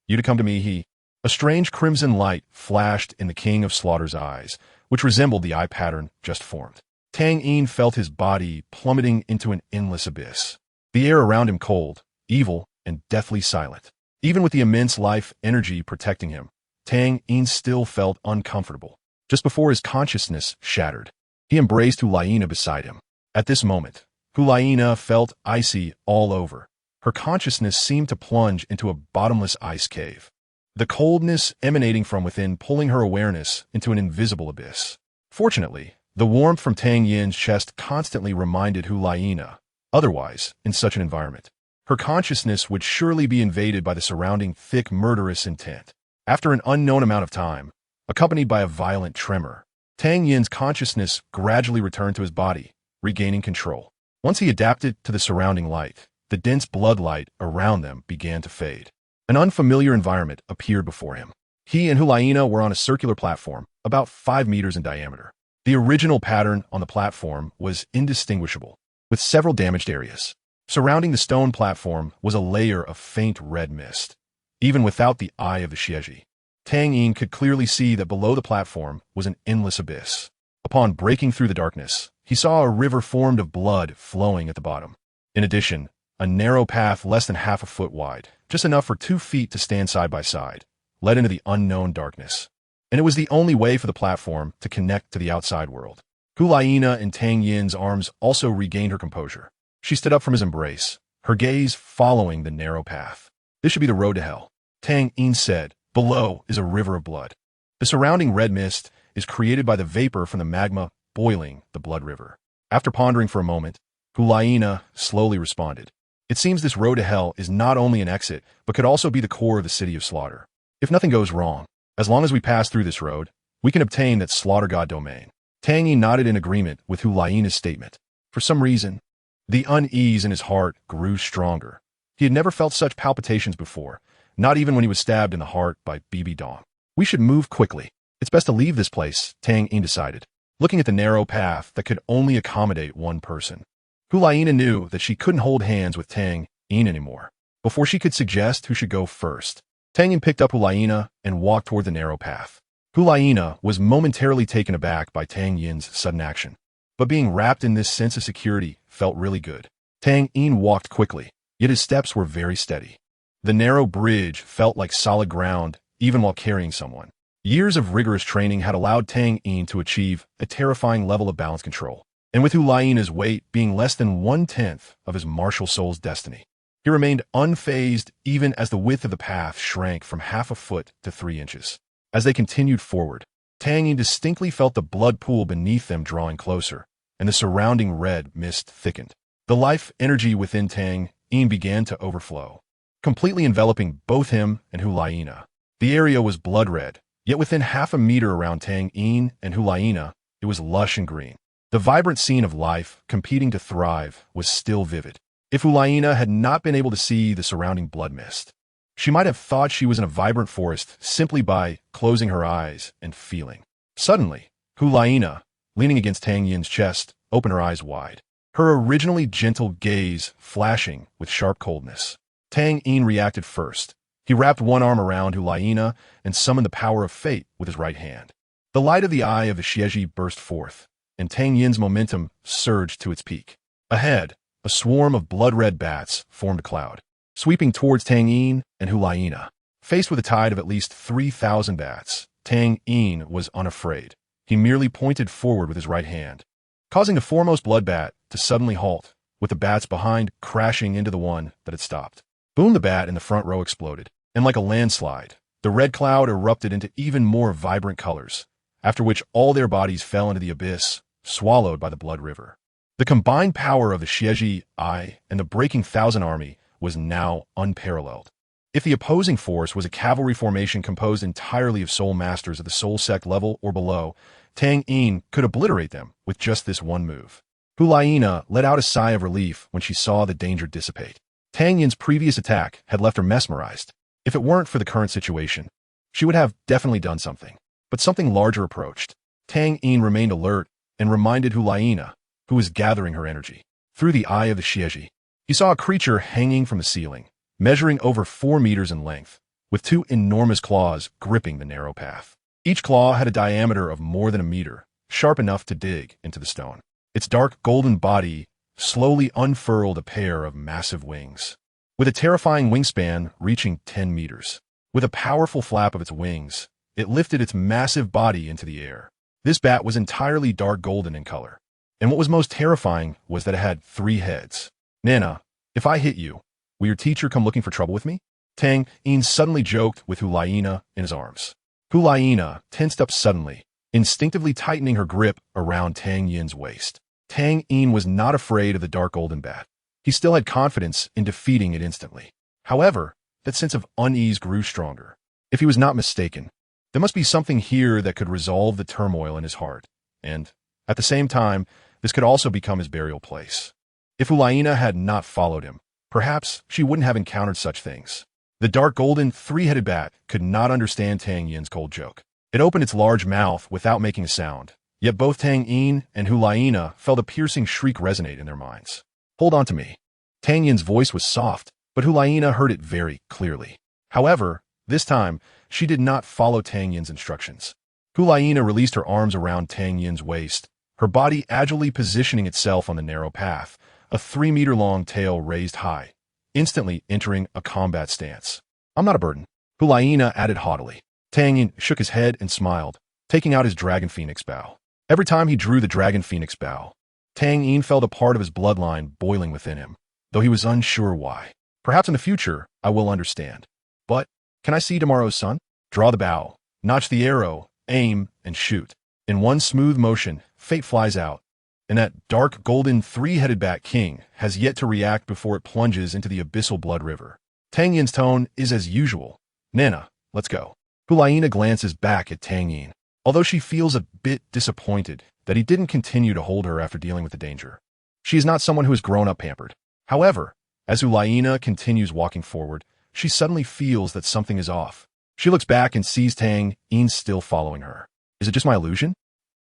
you to come to me, A strange crimson light flashed in the king of slaughter's eyes, which resembled the eye pattern just formed. Tang Yin felt his body plummeting into an endless abyss. The air around him cold, evil, and deathly silent. Even with the immense life energy protecting him, Tang Yin still felt uncomfortable. Just before his consciousness shattered, he embraced Hulaina beside him. At this moment, Hulaina felt icy all over. Her consciousness seemed to plunge into a bottomless ice cave, the coldness emanating from within pulling her awareness into an invisible abyss. Fortunately, the warmth from Tang Yin's chest constantly reminded Hulaina. Otherwise, in such an environment, her consciousness would surely be invaded by the surrounding thick murderous intent. After an unknown amount of time, accompanied by a violent tremor, Tang Yin's consciousness gradually returned to his body, regaining control. Once he adapted to the surrounding light, the dense blood light around them began to fade. An unfamiliar environment appeared before him. He and Hulaina were on a circular platform, about 5 meters in diameter. The original pattern on the platform was indistinguishable, with several damaged areas. Surrounding the stone platform was a layer of faint red mist. Even without the eye of the Xieji, Tang Yin could clearly see that below the platform was an endless abyss. Upon breaking through the darkness, he saw a river formed of blood flowing at the bottom. In addition, a narrow path less than half a foot wide, just enough for 2 feet to stand side by side, led into the unknown darkness. And it was the only way for the platform to connect to the outside world. Hulaina and Tang Yin's arms also regained her composure. She stood up from his embrace, her gaze following the narrow path. This should be the road to hell, Tang Yin said. Below is a river of blood. The surrounding red mist is created by the vapor from the magma boiling the blood river. After pondering for a moment, Hulaina slowly responded. It seems this road to hell is not only an exit, but could also be the core of the city of slaughter. If nothing goes wrong, as long as we pass through this road, we can obtain that slaughter god domain. Tang Yin nodded in agreement with Hulaina's statement. For some reason, the unease in his heart grew stronger. He had never felt such palpitations before, not even when he was stabbed in the heart by BB Dong. We should move quickly. It's best to leave this place, Tang Yin decided, looking at the narrow path that could only accommodate one person. Hulaina knew that she couldn't hold hands with Tang Yin anymore. Before she could suggest who should go first, Tang Yin picked up Hulaina and walked toward the narrow path. Hulaina was momentarily taken aback by Tang Yin's sudden action, but being wrapped in this sense of security felt really good. Tang Yin walked quickly, yet his steps were very steady. The narrow bridge felt like solid ground even while carrying someone. Years of rigorous training had allowed Tang Yin to achieve a terrifying level of balance control, and with Hulaina's weight being less than 1/10 of his martial soul's destiny, he remained unfazed even as the width of the path shrank from half a foot to 3 inches. As they continued forward, Tang Yin distinctly felt the blood pool beneath them drawing closer, and the surrounding red mist thickened. The life energy within Tang Yin began to overflow, completely enveloping both him and Hulaina. The area was blood red, yet within half a meter around Tang Yin and Hulaina, it was lush and green. The vibrant scene of life, competing to thrive, was still vivid. If Hulaina had not been able to see the surrounding blood mist, she might have thought she was in a vibrant forest simply by closing her eyes and feeling. Suddenly, Hulaina, leaning against Tang Yin's chest, opened her eyes wide, her originally gentle gaze flashing with sharp coldness. Tang Yin reacted first. He wrapped one arm around Hulaina and summoned the power of fate with his right hand. The light of the eye of the Xieji burst forth, and Tang Yin's momentum surged to its peak. Ahead, a swarm of blood-red bats formed a cloud, sweeping towards Tang Yin and Hulaina. Faced with a tide of at least 3,000 bats, Tang Yin was unafraid. He merely pointed forward with his right hand, causing the foremost blood bat to suddenly halt, with the bats behind crashing into the one that had stopped. Boom! The bat in the front row exploded, and like a landslide, the red cloud erupted into even more vibrant colors, after which all their bodies fell into the abyss, swallowed by the blood river. The combined power of the Xieji Eye and the Breaking Thousand Army was now unparalleled. If the opposing force was a cavalry formation composed entirely of soul masters at the soul sect level or below, Tang Yin could obliterate them with just this one move. Hulaina let out a sigh of relief when she saw the danger dissipate. Tang Yin's previous attack had left her mesmerized. If it weren't for the current situation, she would have definitely done something. But something larger approached. Tang Yin remained alert and reminded Hulaina, who was gathering her energy. Through the eye of the Xieji, he saw a creature hanging from the ceiling, measuring over 4 meters in length, with 2 enormous claws gripping the narrow path. Each claw had a diameter of more than a meter, sharp enough to dig into the stone. Its dark golden body slowly unfurled a pair of massive wings, with a terrifying wingspan reaching 10 meters. With a powerful flap of its wings, it lifted its massive body into the air. This bat was entirely dark golden in color, and what was most terrifying was that it had 3 heads. "Nana, if I hit you, will your teacher come looking for trouble with me?" Tang Yin suddenly joked with Hulaina in his arms. Hulaina tensed up suddenly, instinctively tightening her grip around Tang Yin's waist. Tang Yin was not afraid of the dark golden bat. He still had confidence in defeating it instantly. However, that sense of unease grew stronger. If he was not mistaken, there must be something here that could resolve the turmoil in his heart, and, at the same time, this could also become his burial place. If Hulaina had not followed him, perhaps she wouldn't have encountered such things. The dark golden, 3-headed bat could not understand Tang Yin's cold joke. It opened its large mouth without making a sound, yet both Tang Yin and Hulaina felt a piercing shriek resonate in their minds. "Hold on to me." Tang Yin's voice was soft, but Hulaina heard it very clearly. However, this time, she did not follow Tang Yin's instructions. Hulaina released her arms around Tang Yin's waist, her body agilely positioning itself on the narrow path, a 3-meter-long tail raised high, instantly entering a combat stance. "I'm not a burden," Hulaina added haughtily. Tang Yin shook his head and smiled, taking out his Dragon Phoenix bow. Every time he drew the Dragon Phoenix bow, Tang Yin felt a part of his bloodline boiling within him, though he was unsure why. "Perhaps in the future, I will understand. But, can I see tomorrow's sun?" Draw the bow, notch the arrow, aim, and shoot. In one smooth motion, fate flies out, and that dark golden 3-headed bat king has yet to react before it plunges into the abyssal blood river. Tang Yin's tone is as usual. "Nana, let's go." Hulaina glances back at Tang Yin, although she feels a bit disappointed that he didn't continue to hold her after dealing with the danger. She is not someone who has grown up pampered. However, as Hulaina continues walking forward, she suddenly feels that something is off. She looks back and sees Tang Yin still following her. Is it just my illusion?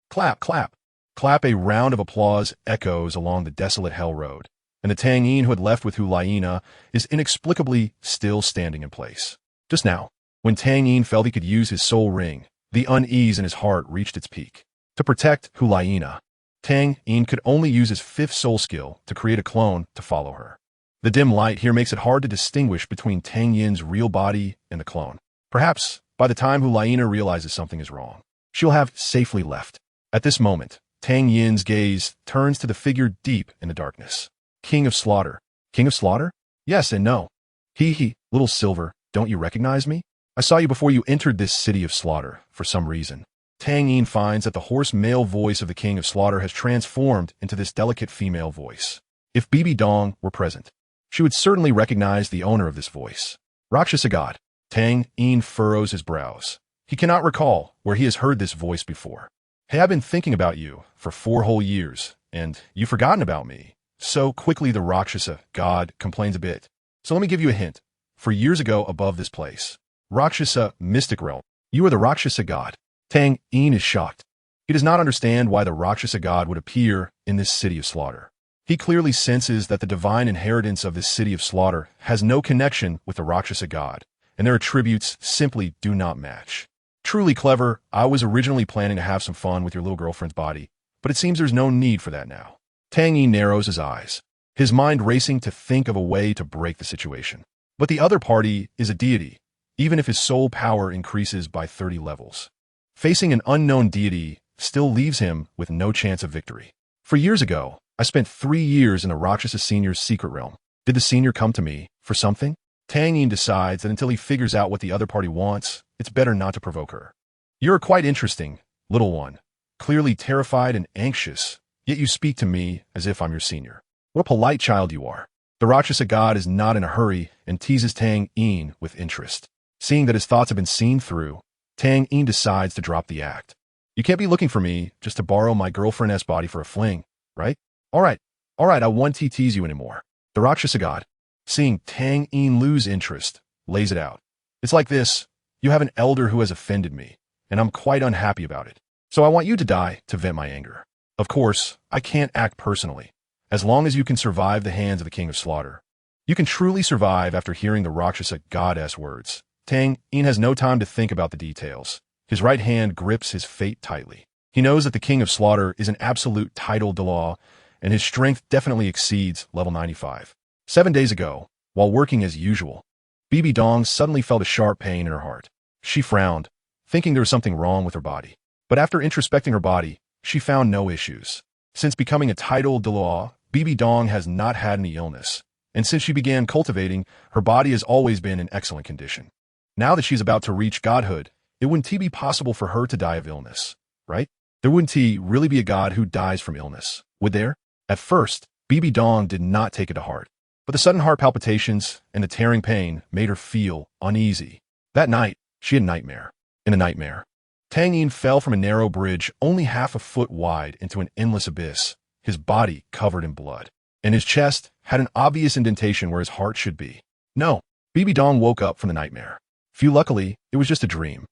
Clap, clap. Clap. A round of applause echoes along the desolate hell road, and the Tang Yin who had left with Hulaina is inexplicably still standing in place. Just now, when Tang Yin felt he could use his soul ring, the unease in his heart reached its peak. To protect Hulaina, Tang Yin could only use his 5th soul skill to create a clone to follow her. The dim light here makes it hard to distinguish between Tang Yin's real body and the clone. Perhaps, by by the time Hulaina realizes something is wrong. She'll have safely left. At this moment, Tang Yin's gaze turns to the figure deep in the darkness. King of Slaughter. King of Slaughter? Yes and no. Hee, little Silver, don't you recognize me? I saw you before you entered this city of slaughter, for some reason. Tang Yin finds that the hoarse male voice of the King of Slaughter has transformed into this delicate female voice. If Bibi Dong were present, she would certainly recognize the owner of this voice. Rakshasa God. Tang Yin furrows his brows. He cannot recall where he has heard this voice before. Hey, I've been thinking about you for 4 whole years, and you've forgotten about me. So quickly the Rakshasa God complains a bit. So let me give you a hint. For years ago above this place, Rakshasa Mystic Realm, you are the Rakshasa God. Tang Yin is shocked. He does not understand why the Rakshasa God would appear in this city of slaughter. He clearly senses that the divine inheritance of this city of slaughter has no connection with the Rakshasa God, and their attributes simply do not match. Truly clever, I was originally planning to have some fun with your little girlfriend's body, but it seems there's no need for that now. Tang Yin narrows his eyes, his mind racing to think of a way to break the situation. But the other party is a deity, even if his soul power increases by 30 levels. Facing an unknown deity still leaves him with no chance of victory. For years ago, I spent 3 years in the Rakshasa Senior's secret realm. Did the senior come to me for something? Tang Yin decides that until he figures out what the other party wants, it's better not to provoke her. You're quite interesting, little one. Clearly terrified and anxious, yet you speak to me as if I'm your senior. What a polite child you are. The Rakshasa God is not in a hurry and teases Tang Yin with interest. Seeing that his thoughts have been seen through, Tang Yin decides to drop the act. You can't be looking for me just to borrow my girlfriend's body for a fling, right? All right, I won't tease you anymore. The Rakshasa God, seeing Tang Yin lose interest, lays it out. It's like this. You have an elder who has offended me, and I'm quite unhappy about it. So I want you to die to vent my anger. Of course, I can't act personally. As long as you can survive the hands of the King of Slaughter, you can truly survive after hearing the Rakshasa Goddess words. Tang Yin has no time to think about the details. His right hand grips his fate tightly. He knows that the King of Slaughter is an absolute title Dalu, and his strength definitely exceeds level 95. 7 days ago, while working as usual, Bibi Dong suddenly felt a sharp pain in her heart. She frowned, thinking there was something wrong with her body. But after introspecting her body, she found no issues. Since becoming a title Dalu, Bibi Dong has not had any illness, and since she began cultivating, her body has always been in excellent condition. Now that she's about to reach godhood, it wouldn't be possible for her to die of illness, right? There wouldn't really be a god who dies from illness, would there? At first, Bibi Dong did not take it to heart, but the sudden heart palpitations and the tearing pain made her feel uneasy. That night, she had a nightmare. In a nightmare, Tang Yin fell from a narrow bridge only half a foot wide into an endless abyss, his body covered in blood, and his chest had an obvious indentation where his heart should be. No, Bibi Dong woke up from the nightmare. Luckily, it was just a dream.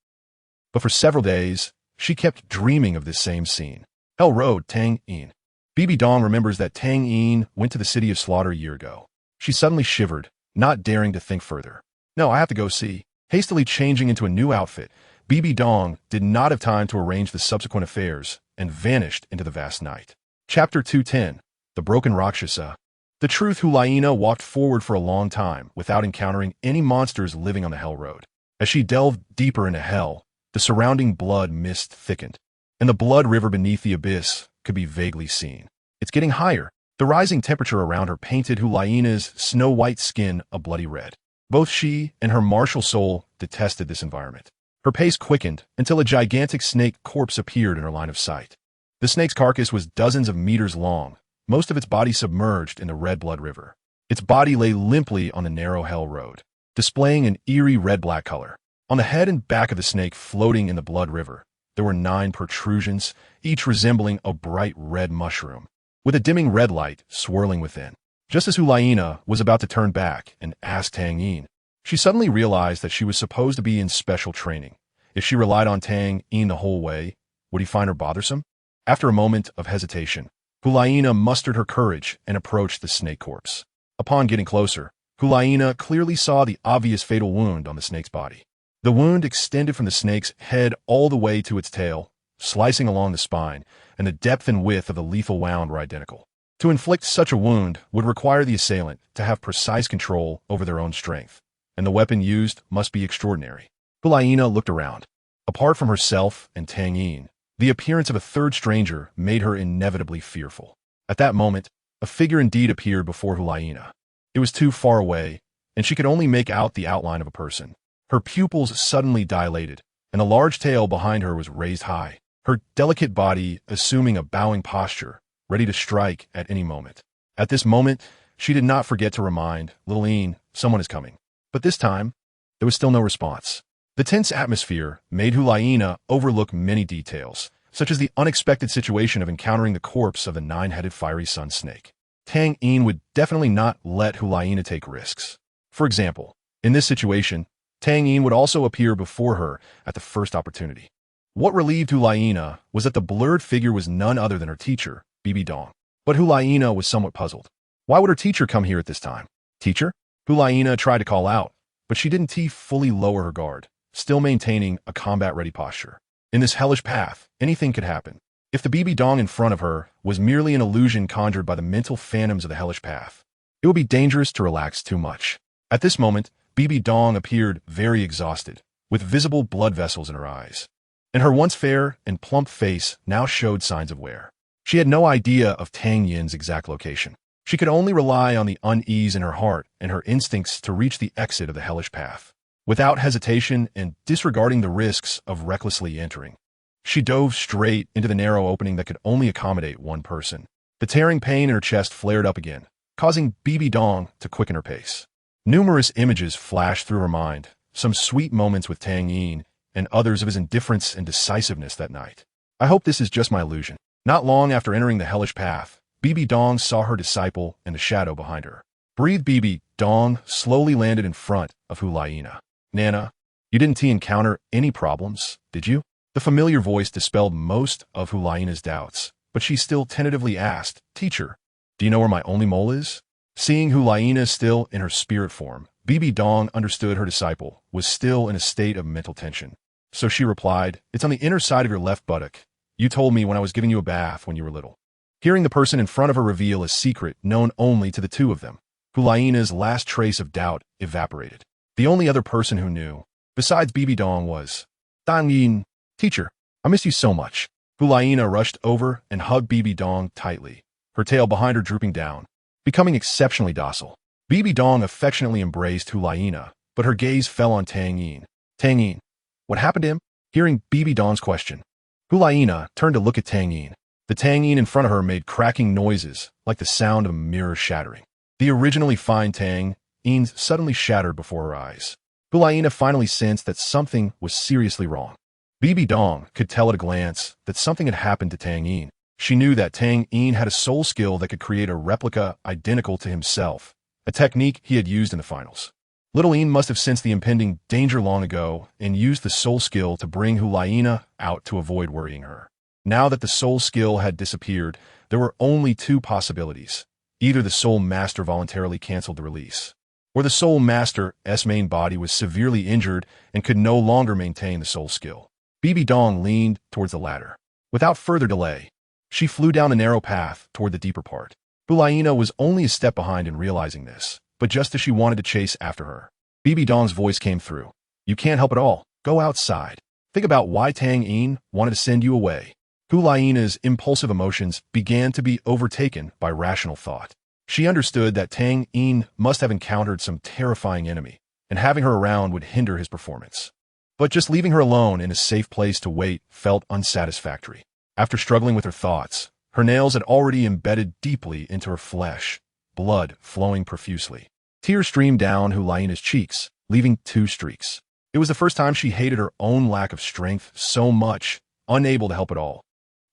But for several days, she kept dreaming of this same scene. Hell Road, Tang Yin. Bibi Dong remembers that Tang Yin went to the city of slaughter a year ago. She suddenly shivered, not daring to think further. No, I have to go see. Hastily changing into a new outfit, Bibi Dong did not have time to arrange the subsequent affairs and vanished into the vast night. Chapter 210, The Broken Rakshasa. The truth Hulaina walked forward for a long time without encountering any monsters living on the Hell Road. As she delved deeper into hell, the surrounding blood mist thickened, and the blood river beneath the abyss could be vaguely seen. It's getting higher. The rising temperature around her painted Hulaina's snow-white skin a bloody red. Both she and her martial soul detested this environment. Her pace quickened until a gigantic snake corpse appeared in her line of sight. The snake's carcass was dozens of meters long, most of its body submerged in the red blood river. Its body lay limply on the narrow Hell Road, displaying an eerie red-black color. On the head and back of the snake floating in the blood river, there were 9 protrusions, each resembling a bright red mushroom, with a dimming red light swirling within. Just as Hulaina was about to turn back and ask Tang Yin, she suddenly realized that she was supposed to be in special training. If she relied on Tang Yin the whole way, would he find her bothersome? After a moment of hesitation, Hulaina mustered her courage and approached the snake corpse. Upon getting closer, Hulaina clearly saw the obvious fatal wound on the snake's body. The wound extended from the snake's head all the way to its tail, slicing along the spine, and the depth and width of the lethal wound were identical. To inflict such a wound would require the assailant to have precise control over their own strength, and the weapon used must be extraordinary. Hulaina looked around. Apart from herself and Tang Yin, the appearance of a third stranger made her inevitably fearful. At that moment, a figure indeed appeared before Hulaina. It was too far away, and she could only make out the outline of a person. Her pupils suddenly dilated, and a large tail behind her was raised high, her delicate body assuming a bowing posture, ready to strike at any moment. At this moment, she did not forget to remind little Yin, someone is coming. But this time, there was still no response. The tense atmosphere made Hulaina overlook many details, such as the unexpected situation of encountering the corpse of the nine-headed fiery sun snake. Tang Yin would definitely not let Hulaina take risks. For example, in this situation, Tang Yin would also appear before her at the first opportunity. What relieved Hulaina was that the blurred figure was none other than her teacher, Bibi Dong. But Hulaina was somewhat puzzled. Why would her teacher come here at this time? Teacher? Hulaina tried to call out, but she didn't fully lower her guard, still maintaining a combat-ready posture. In this hellish path, anything could happen. If the Bibi Dong in front of her was merely an illusion conjured by the mental phantoms of the hellish path, it would be dangerous to relax too much. At this moment, Bibi Dong appeared very exhausted, with visible blood vessels in her eyes. And her once fair and plump face now showed signs of wear. She had no idea of Tang Yin's exact location. She could only rely on the unease in her heart and her instincts to reach the exit of the hellish path. Without hesitation and disregarding the risks of recklessly entering, she dove straight into the narrow opening that could only accommodate one person. The tearing pain in her chest flared up again, causing Bibi Dong to quicken her pace. Numerous images flashed through her mind, some sweet moments with Tang Yin, and others of his indifference and decisiveness that night. I hope this is just my illusion. Not long after entering the hellish path, Bibi Dong saw her disciple in the shadow behind her. Breathed Bibi Dong slowly landed in front of Hulaina. Nana, you didn't encounter any problems, did you? The familiar voice dispelled most of Hulaina's doubts, but she still tentatively asked, Teacher, do you know where my only mole is? Seeing Hulaina still in her spirit form, Bibi Dong understood her disciple was still in a state of mental tension. So she replied, It's on the inner side of your left buttock. You told me when I was giving you a bath when you were little. Hearing the person in front of her reveal a secret known only to the two of them, Hulaina's last trace of doubt evaporated. The only other person who knew, besides Bibi Dong, was Tang Yin. Teacher, I miss you so much. Hulaina rushed over and hugged Bibi Dong tightly, her tail behind her drooping down, becoming exceptionally docile. Bibi Dong affectionately embraced Hulaina, but her gaze fell on Tang Yin. Tang Yin, what happened to him? Hearing Bibi Dong's question, Hulaina turned to look at Tang Yin. The Tang Yin in front of her made cracking noises, like the sound of a mirror shattering. The originally fine Tang Yin suddenly shattered before her eyes. Hulaina finally sensed that something was seriously wrong. Bibi Dong could tell at a glance that something had happened to Tang Yin. She knew that Tang Yin had a soul skill that could create a replica identical to himself, a technique he had used in the finals. Little Yin must have sensed the impending danger long ago and used the soul skill to bring Hulaina out to avoid worrying her. Now that the soul skill had disappeared, there were only two possibilities. Either the soul master voluntarily canceled the release, or the soul master's main body was severely injured and could no longer maintain the soul skill. Bibi Dong leaned towards the latter. Without further delay, she flew down the narrow path toward the deeper part. Hulaina was only a step behind in realizing this, but just as she wanted to chase after her, Bibi Dong's voice came through. You can't help it all. Go outside. Think about why Tang Yin wanted to send you away. Hulaina's impulsive emotions began to be overtaken by rational thought. She understood that Tang Yin must have encountered some terrifying enemy, and having her around would hinder his performance. But just leaving her alone in a safe place to wait felt unsatisfactory. After struggling with her thoughts, her nails had already embedded deeply into her flesh, blood flowing profusely. Tears streamed down Hulaina's cheeks, leaving 2 streaks. It was the first time she hated her own lack of strength so much, unable to help at all.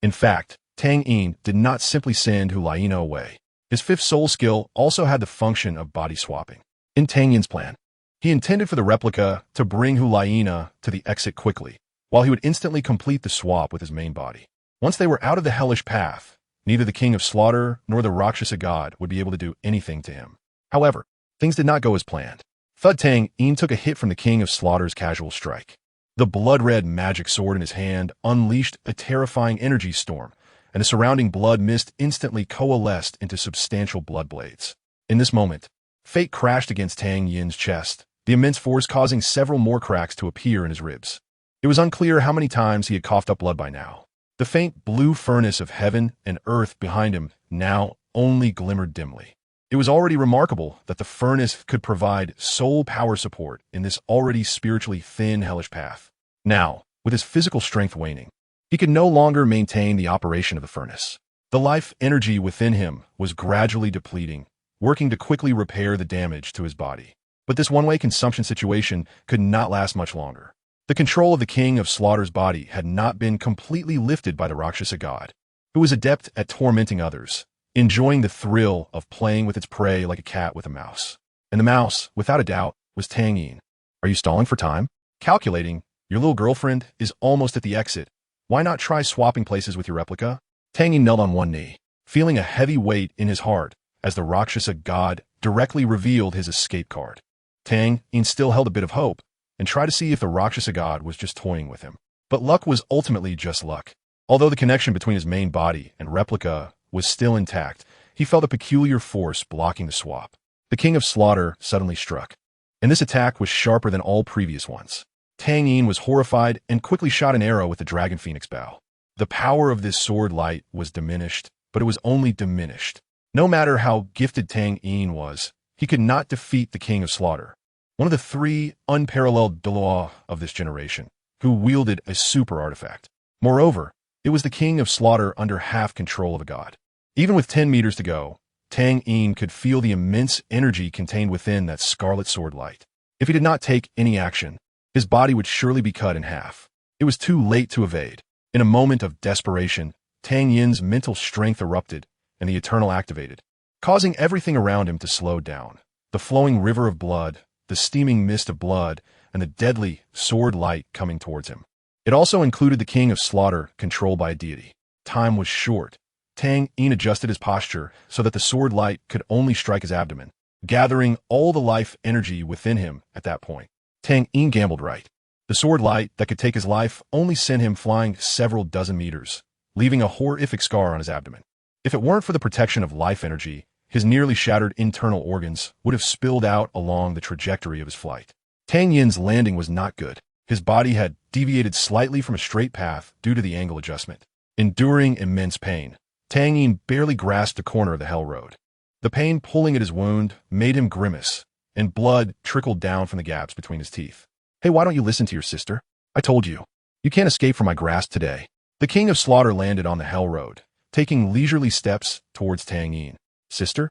In fact, Tang Yin did not simply send Hulaina away. His 5th soul skill also had the function of body swapping. In Tang Yin's plan, he intended for the replica to bring Hulaina to the exit quickly, while he would instantly complete the swap with his main body. Once they were out of the hellish path, neither the King of Slaughter nor the Rakshasa God would be able to do anything to him. However, things did not go as planned. Thud Tang Yin took a hit from the King of Slaughter's casual strike. The blood-red magic sword in his hand unleashed a terrifying energy storm, and the surrounding blood mist instantly coalesced into substantial blood blades. In this moment, fate crashed against Tang Yin's chest, the immense force causing several more cracks to appear in his ribs. It was unclear how many times he had coughed up blood by now. The faint blue furnace of heaven and earth behind him now only glimmered dimly. It was already remarkable that the furnace could provide sole power support in this already spiritually thin hellish path. Now, with his physical strength waning, he could no longer maintain the operation of the furnace. The life energy within him was gradually depleting, working to quickly repair the damage to his body. But this one-way consumption situation could not last much longer. The control of the King of Slaughter's body had not been completely lifted by the Rakshasa god, who was adept at tormenting others, enjoying the thrill of playing with its prey like a cat with a mouse. And the mouse, without a doubt, was Tang Yin. Are you stalling for time? Calculating, your little girlfriend is almost at the exit. Why not try swapping places with your replica? Tang Yin knelt on one knee, feeling a heavy weight in his heart as the Rakshasa god directly revealed his escape card. Tang Yin still held a bit of hope, and tried to see if the Rakshasa god was just toying with him. But luck was ultimately just luck. Although the connection between his main body and replica was still intact, he felt a peculiar force blocking the swap. The King of Slaughter suddenly struck, and this attack was sharper than all previous ones. Tang Yin was horrified and quickly shot an arrow with the Dragon Phoenix bow. The power of this sword light was diminished, but it was only diminished. No matter how gifted Tang Yin was, he could not defeat the King of Slaughter, one of the three unparalleled Douluo of this generation, who wielded a super artifact. Moreover, it was the King of Slaughter under half control of a god. Even with 10 meters to go, Tang Yin could feel the immense energy contained within that scarlet sword light. If he did not take any action, his body would surely be cut in half. It was too late to evade. In a moment of desperation, Tang Yin's mental strength erupted, and the Eternal activated, causing everything around him to slow down. The flowing river of blood, the steaming mist of blood, and the deadly sword light coming towards him. It also included the King of Slaughter, controlled by a deity. Time was short. Tang Yin adjusted his posture so that the sword light could only strike his abdomen, gathering all the life energy within him at that point. Tang Yin gambled right. The sword light that could take his life only sent him flying several dozen meters, leaving a horrific scar on his abdomen. If it weren't for the protection of life energy, his nearly shattered internal organs would have spilled out along the trajectory of his flight. Tang Yin's landing was not good. His body had deviated slightly from a straight path due to the angle adjustment. Enduring immense pain, Tang Yin barely grasped a corner of the hell road. The pain pulling at his wound made him grimace, and blood trickled down from the gaps between his teeth. Hey, why don't you listen to your sister? I told you. You can't escape from my grasp today. The King of Slaughter landed on the hell road, taking leisurely steps towards Tang Yin. Sister?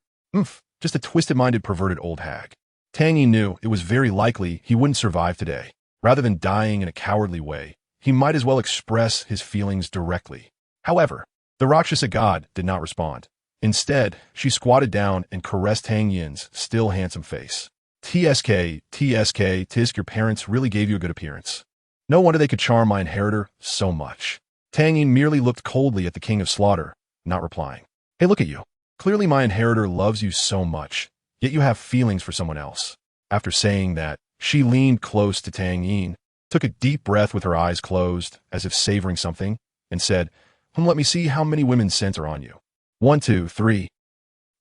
Just a twisted-minded, perverted old hag. Tang Yin knew it was very likely he wouldn't survive today. Rather than dying in a cowardly way, he might as well express his feelings directly. However, the Rakshasa god did not respond. Instead, she squatted down and caressed Tang Yin's still handsome face. TSK, Tisk, your parents really gave you a good appearance. No wonder they could charm my inheritor so much. Tang Yin merely looked coldly at the King of Slaughter, not replying. Hey, look at you. Clearly my inheritor loves you so much, yet you have feelings for someone else. After saying that, she leaned close to Tang Yin, took a deep breath with her eyes closed, as if savoring something, and said, let me see how many women's scent are on you. 1, 2, 3.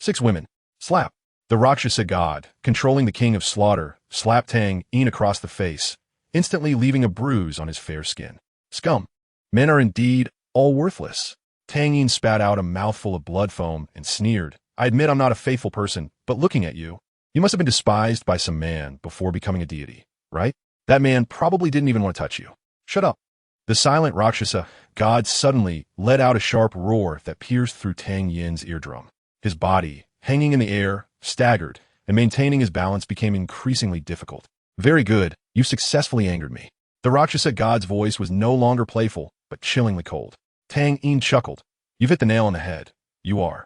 6 women. Slap. The Rakshasa god, controlling the King of Slaughter, slapped Tang Yin across the face, instantly leaving a bruise on his fair skin. Scum. Men are indeed all worthless. Tang Yin spat out a mouthful of blood foam and sneered. I admit I'm not a faithful person, but looking at you, you must have been despised by some man before becoming a deity, right? That man probably didn't even want to touch you. Shut up. The silent Rakshasa god suddenly let out a sharp roar that pierced through Tang Yin's eardrum. His body, hanging in the air, staggered, and maintaining his balance became increasingly difficult. Very good, you've successfully angered me. The Rakshasa god's voice was no longer playful, but chillingly cold. Tang Yin chuckled. You've hit the nail on the head. You are.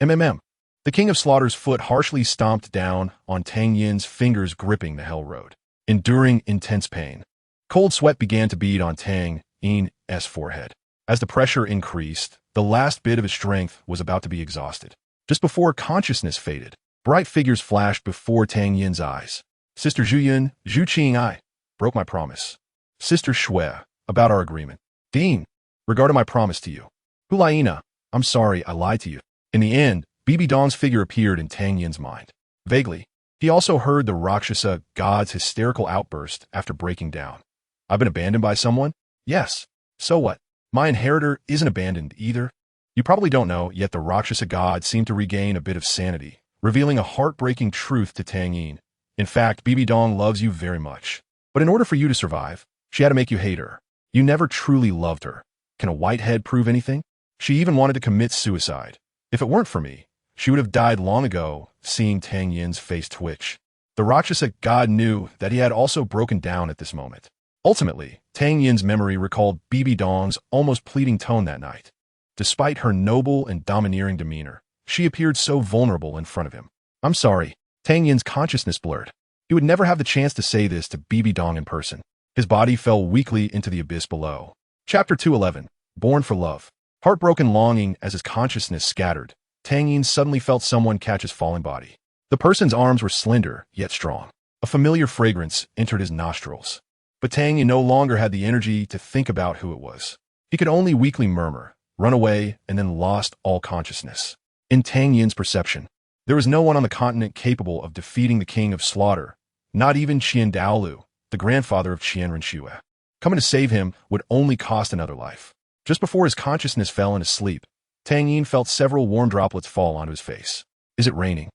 MMM. The King of Slaughter's foot harshly stomped down on Tang Yin's fingers gripping the hell road, enduring intense pain. Cold sweat began to bead on Tang Yin's forehead. As the pressure increased, the last bit of his strength was about to be exhausted. Just before consciousness faded, bright figures flashed before Tang Yin's eyes. Sister Zhu Qing I broke my promise. Sister Shui, about our agreement. Dean, regarding my promise to you. Hulaina, I'm sorry I lied to you. In the end, Bibi Dong's figure appeared in Tang Yin's mind. Vaguely, He also heard the Rakshasa god's hysterical outburst after breaking down. I've been abandoned by someone? Yes. So what? My inheritor isn't abandoned either. You probably don't know, yet the Rakshasa god seemed to regain a bit of sanity, revealing a heartbreaking truth to Tang Yin. In fact, Bibi Dong loves you very much. But in order for you to survive, she had to make you hate her. You never truly loved her. Can a whitehead prove anything? She even wanted to commit suicide. If it weren't for me, she would have died long ago, seeing Tang Yin's face twitch. The Rakshasa god knew that he had also broken down at this moment. Ultimately, Tang Yin's memory recalled Bibi Dong's almost pleading tone that night. Despite her noble and domineering demeanor, she appeared so vulnerable in front of him. I'm sorry. Tang Yin's consciousness blurred. He would never have the chance to say this to Bibi Dong in person. His body fell weakly into the abyss below. Chapter 211. Born for Love. Heartbroken longing as his consciousness scattered, Tang Yin suddenly felt someone catch his falling body. The person's arms were slender, yet strong. A familiar fragrance entered his nostrils. But Tang Yin no longer had the energy to think about who it was. He could only weakly murmur, run away, and then lost all consciousness. In Tang Yin's perception, there was no one on the continent capable of defeating the king of slaughter, not even Dalu, the grandfather of Qianren. Coming to save him would only cost another life. Just before his consciousness fell into sleep, Tang Yin felt several warm droplets fall onto his face. Is it raining?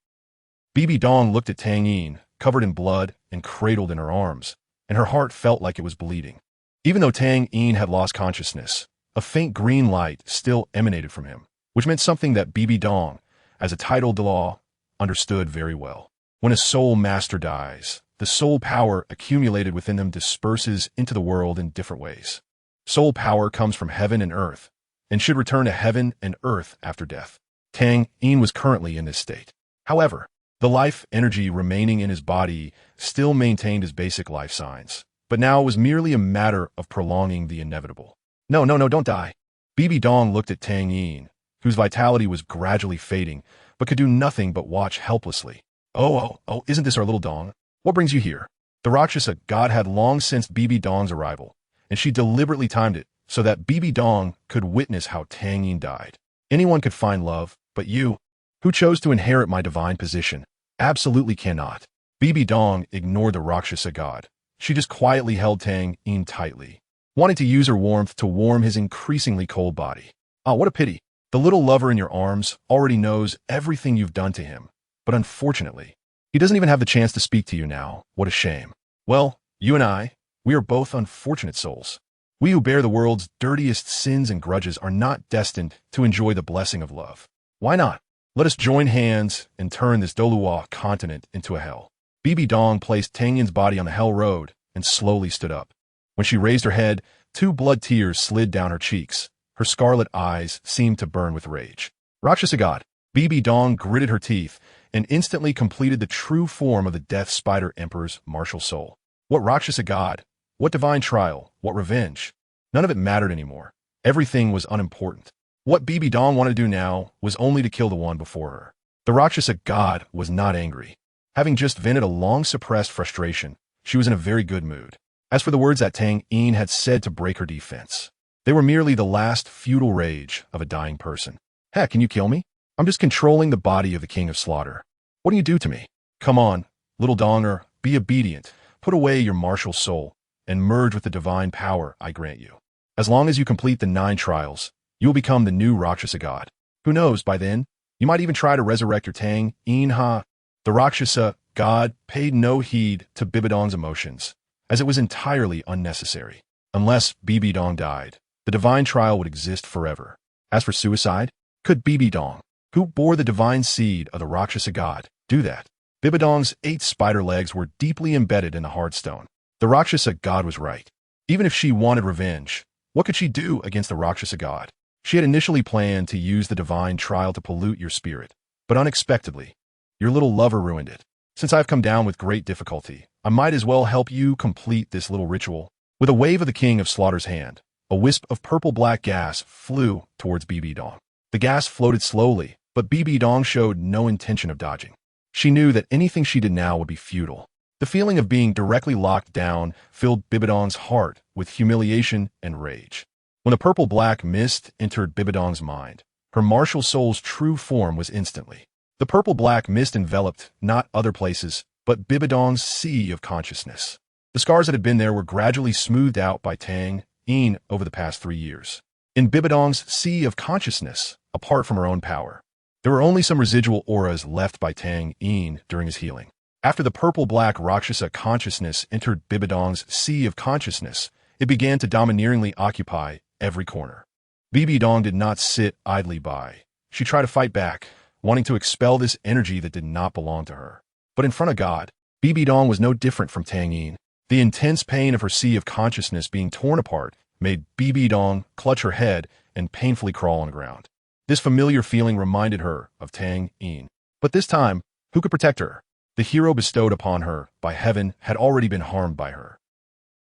Bibi Dong looked at Tang Yin, covered in blood and cradled in her arms, and her heart felt like it was bleeding. Even though Tang Yin had lost consciousness, a faint green light still emanated from him, which meant something that Bibi Dong, as a titled Douluo, understood very well. When a soul master dies, the soul power accumulated within them disperses into the world in different ways. Soul power comes from heaven and earth, and should return to heaven and earth after death. Tang Yin was currently in this state. However, the life energy remaining in his body still maintained his basic life signs, but now it was merely a matter of prolonging the inevitable. No, don't die. Bibi Dong looked at Tang Yin, whose vitality was gradually fading, but could do nothing but watch helplessly. Oh, isn't this our little Dong? What brings you here? The Rakshasa god had long sensed Bibi Dong's arrival, and she deliberately timed it so that Bibi Dong could witness how Tang Yin died. Anyone could find love, but you, who chose to inherit my divine position, absolutely cannot. Bibi Dong ignored the Rakshasa god. She just quietly held Tang Yin tightly, wanting to use her warmth to warm his increasingly cold body. Ah, what a pity. The little lover in your arms already knows everything you've done to him, but unfortunately, he doesn't even have the chance to speak to you now. What a shame. Well, you and I, we are both unfortunate souls. We who bear the world's dirtiest sins and grudges are not destined to enjoy the blessing of love. Why not? Let us join hands and turn this Douluo continent into a hell. Bibi Dong placed Tang Yin's body on the hell road and slowly stood up. When she raised her head, 2 blood tears slid down her cheeks. Her scarlet eyes seemed to burn with rage. Rakshasa god. Bibi Dong gritted her teeth and instantly completed the true form of the Death Spider Emperor's martial soul. What Rakshasa god? What divine trial? What revenge? None of it mattered anymore. Everything was unimportant. What Bibi Dong wanted to do now was only to kill the one before her. The Rakshasa god was not angry. Having just vented a long-suppressed frustration, she was in a very good mood. As for the words that Tang Yin had said to break her defense, they were merely the last futile rage of a dying person. Heck, can you kill me? I'm just controlling the body of the king of slaughter. What do you do to me? Come on, little Donger, be obedient. Put away your martial soul and merge with the divine power I grant you. As long as you complete the 9 trials, you will become the new Rakshasa god. Who knows, by then, you might even try to resurrect your Tang Yin Ha. The Rakshasa god paid no heed to Bibi Dong's emotions, as it was entirely unnecessary. Unless Bibi Dong died, the divine trial would exist forever. As for suicide, could Bibi Dong, who bore the divine seed of the Rakshasa god, do that? Bibi Dong's 8 spider legs were deeply embedded in the hard stone. The Rakshasa god was right. Even if she wanted revenge, what could she do against the Rakshasa god? She had initially planned to use the divine trial to pollute your spirit, but unexpectedly, your little lover ruined it. Since I've come down with great difficulty, I might as well help you complete this little ritual. With a wave of the king of slaughter's hand, a wisp of purple-black gas flew towards Bibi Dong. The gas floated slowly, but Bibi Dong showed no intention of dodging. She knew that anything she did now would be futile. The feeling of being directly locked down filled Bibi Dong's heart with humiliation and rage. When the purple-black mist entered Bibi Dong's mind, her martial soul's true form was instantly. The purple-black mist enveloped not other places, but Bibidong's sea of consciousness. The scars that had been there were gradually smoothed out by Tang Yin over the past 3 years. In Bibidong's sea of consciousness, apart from her own power, there were only some residual auras left by Tang Yin during his healing. After the purple-black Rakshasa consciousness entered Bibidong's sea of consciousness, it began to domineeringly occupy every corner. Bibidong did not sit idly by. She tried to fight back, wanting to expel this energy that did not belong to her. But in front of God, Bibidong was no different from Tang Yin. The intense pain of her sea of consciousness being torn apart made Bibidong clutch her head and painfully crawl on the ground. This familiar feeling reminded her of Tang Yin. But this time, who could protect her? The hero bestowed upon her by heaven had already been harmed by her.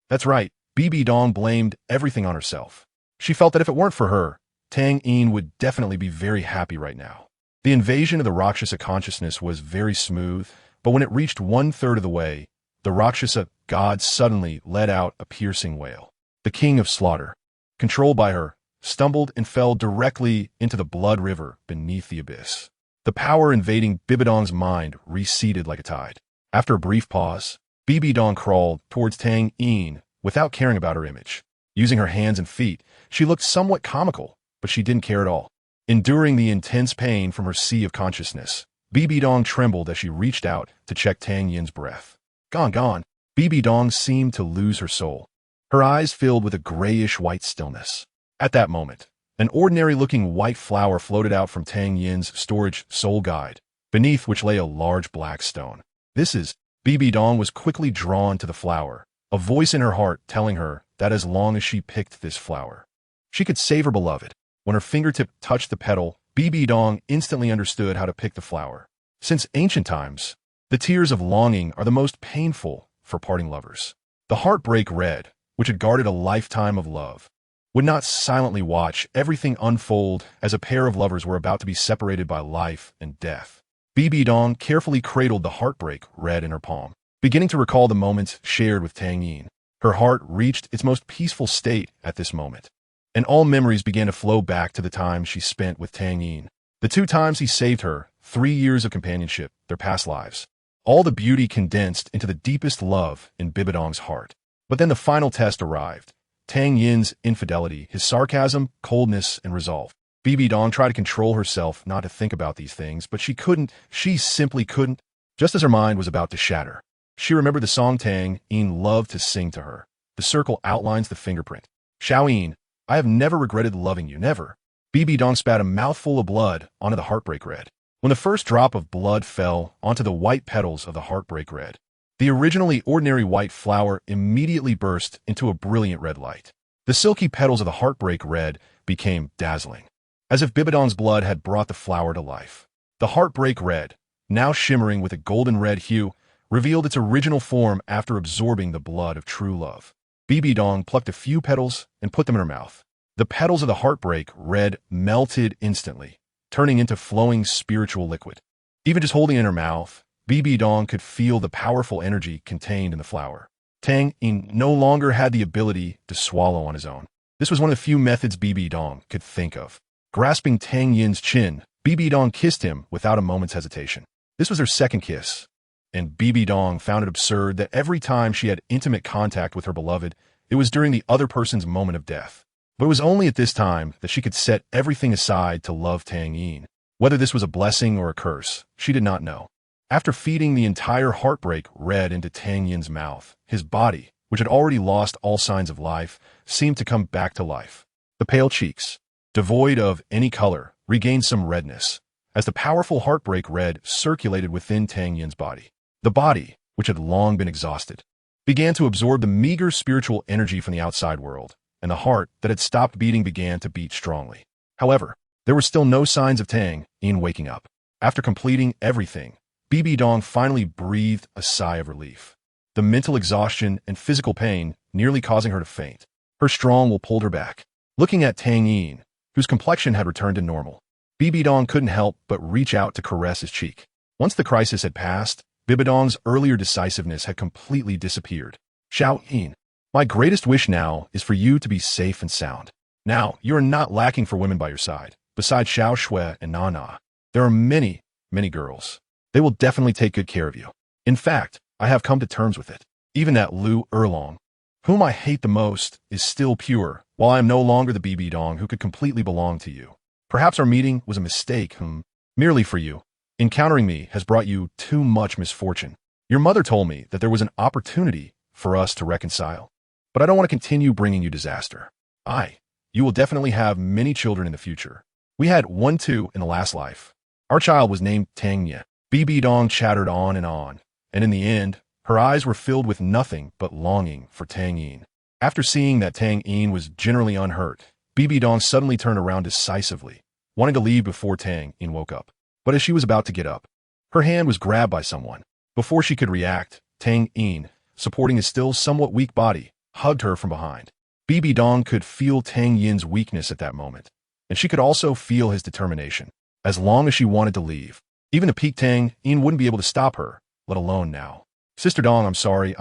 That's right, Bibidong blamed everything on herself. She felt that if it weren't for her, Tang Yin would definitely be very happy right now. The invasion of the Rakshasa consciousness was very smooth, but when it reached 1/3 of the way, the Rakshasa god suddenly let out a piercing wail. The king of slaughter, controlled by her, stumbled and fell directly into the blood river beneath the abyss. The power invading Bibidong's mind receded like a tide. After a brief pause, Bibidong crawled towards Tang Yin without caring about her image. Using her hands and feet, she looked somewhat comical, but she didn't care at all. Enduring the intense pain from her sea of consciousness, Bibidong trembled as she reached out to check Tang Yin's breath. Gone. Bibidong seemed to lose her soul. Her eyes filled with a grayish-white stillness. At that moment, an ordinary-looking white flower floated out from Tang Yin's storage soul guide, beneath which lay a large black stone. Bibidong was quickly drawn to the flower, a voice in her heart telling her that as long as she picked this flower, she could save her beloved. When her fingertip touched the petal, Bibidong instantly understood how to pick the flower. Since ancient times, the tears of longing are the most painful for parting lovers. The heartbreak red, which had guarded a lifetime of love, would not silently watch everything unfold as a pair of lovers were about to be separated by life and death. Bibidong carefully cradled the heartbreak red in her palm, beginning to recall the moments shared with Tang Yin. Her heart reached its most peaceful state at this moment, and all memories began to flow back to the time she spent with Tang Yin. The 2 times he saved her, 3 years of companionship, their past lives. All the beauty condensed into the deepest love in Bibidong's heart. But then the final test arrived. Tang Yin's infidelity, his sarcasm, coldness, and resolve. Bibidong tried to control herself not to think about these things, but she couldn't. She simply couldn't. Just as her mind was about to shatter, she remembered the song Tang Yin loved to sing to her. The circle outlines the fingerprint. Xiao Yin, I have never regretted loving you, never. Bibidong spat a mouthful of blood onto the heartbreak red. When the first drop of blood fell onto the white petals of the heartbreak red, the originally ordinary white flower immediately burst into a brilliant red light. The silky petals of the heartbreak red became dazzling, as if Bibidong's blood had brought the flower to life. The heartbreak red, now shimmering with a golden red hue, revealed its original form after absorbing the blood of true love. Bibidong plucked a few petals and put them in her mouth. The petals of the heartbreak red melted instantly, turning into flowing spiritual liquid. Even just holding it in her mouth, Bibidong could feel the powerful energy contained in the flower. Tang Yin no longer had the ability to swallow on his own. This was one of the few methods Bibidong could think of. Grasping Tang Yin's chin, Bibidong kissed him without a moment's hesitation. This was her second kiss, and Bibidong found it absurd that every time she had intimate contact with her beloved, it was during the other person's moment of death. But it was only at this time that she could set everything aside to love Tang Yin. Whether this was a blessing or a curse, she did not know. After feeding the entire heartbreak red into Tang Yin's mouth, his body, which had already lost all signs of life, seemed to come back to life. The pale cheeks, devoid of any color, regained some redness, as the powerful heartbreak red circulated within Tang Yin's body. The body, which had long been exhausted, began to absorb the meager spiritual energy from the outside world, and the heart that had stopped beating began to beat strongly. However, there were still no signs of Tang Yin waking up. After completing everything, Bibidong finally breathed a sigh of relief. The mental exhaustion and physical pain nearly causing her to faint. Her strong will pulled her back. Looking at Tang Yin, whose complexion had returned to normal, Bibidong couldn't help but reach out to caress his cheek. Once the crisis had passed, Bibidong's earlier decisiveness had completely disappeared. Xiao Yin, my greatest wish now is for you to be safe and sound. Now, you are not lacking for women by your side. Besides Xiao Shui and Nana, there are many, many girls. They will definitely take good care of you. In fact, I have come to terms with it. Even that Lu Erlong, whom I hate the most, is still pure, while I am no longer the BB Dong who could completely belong to you. Perhaps our meeting was a mistake, merely for you. Encountering me has brought you too much misfortune. Your mother told me that there was an opportunity for us to reconcile, but I don't want to continue bringing you disaster. You will definitely have many children in the future. We had 1 too in the last life. Our child was named Tang Ye. BB Dong chattered on, and in the end, her eyes were filled with nothing but longing for Tang Yin. After seeing that Tang Yin was generally unhurt, BB Dong suddenly turned around decisively, wanting to leave before Tang Yin woke up. But as she was about to get up, her hand was grabbed by someone. Before she could react, Tang Yin, supporting his still somewhat weak body, hugged her from behind. BB Dong could feel Tang Yin's weakness at that moment, and she could also feel his determination. As long as she wanted to leave, even a peak Tang Yin wouldn't be able to stop her, let alone now. Sister Dong, I'm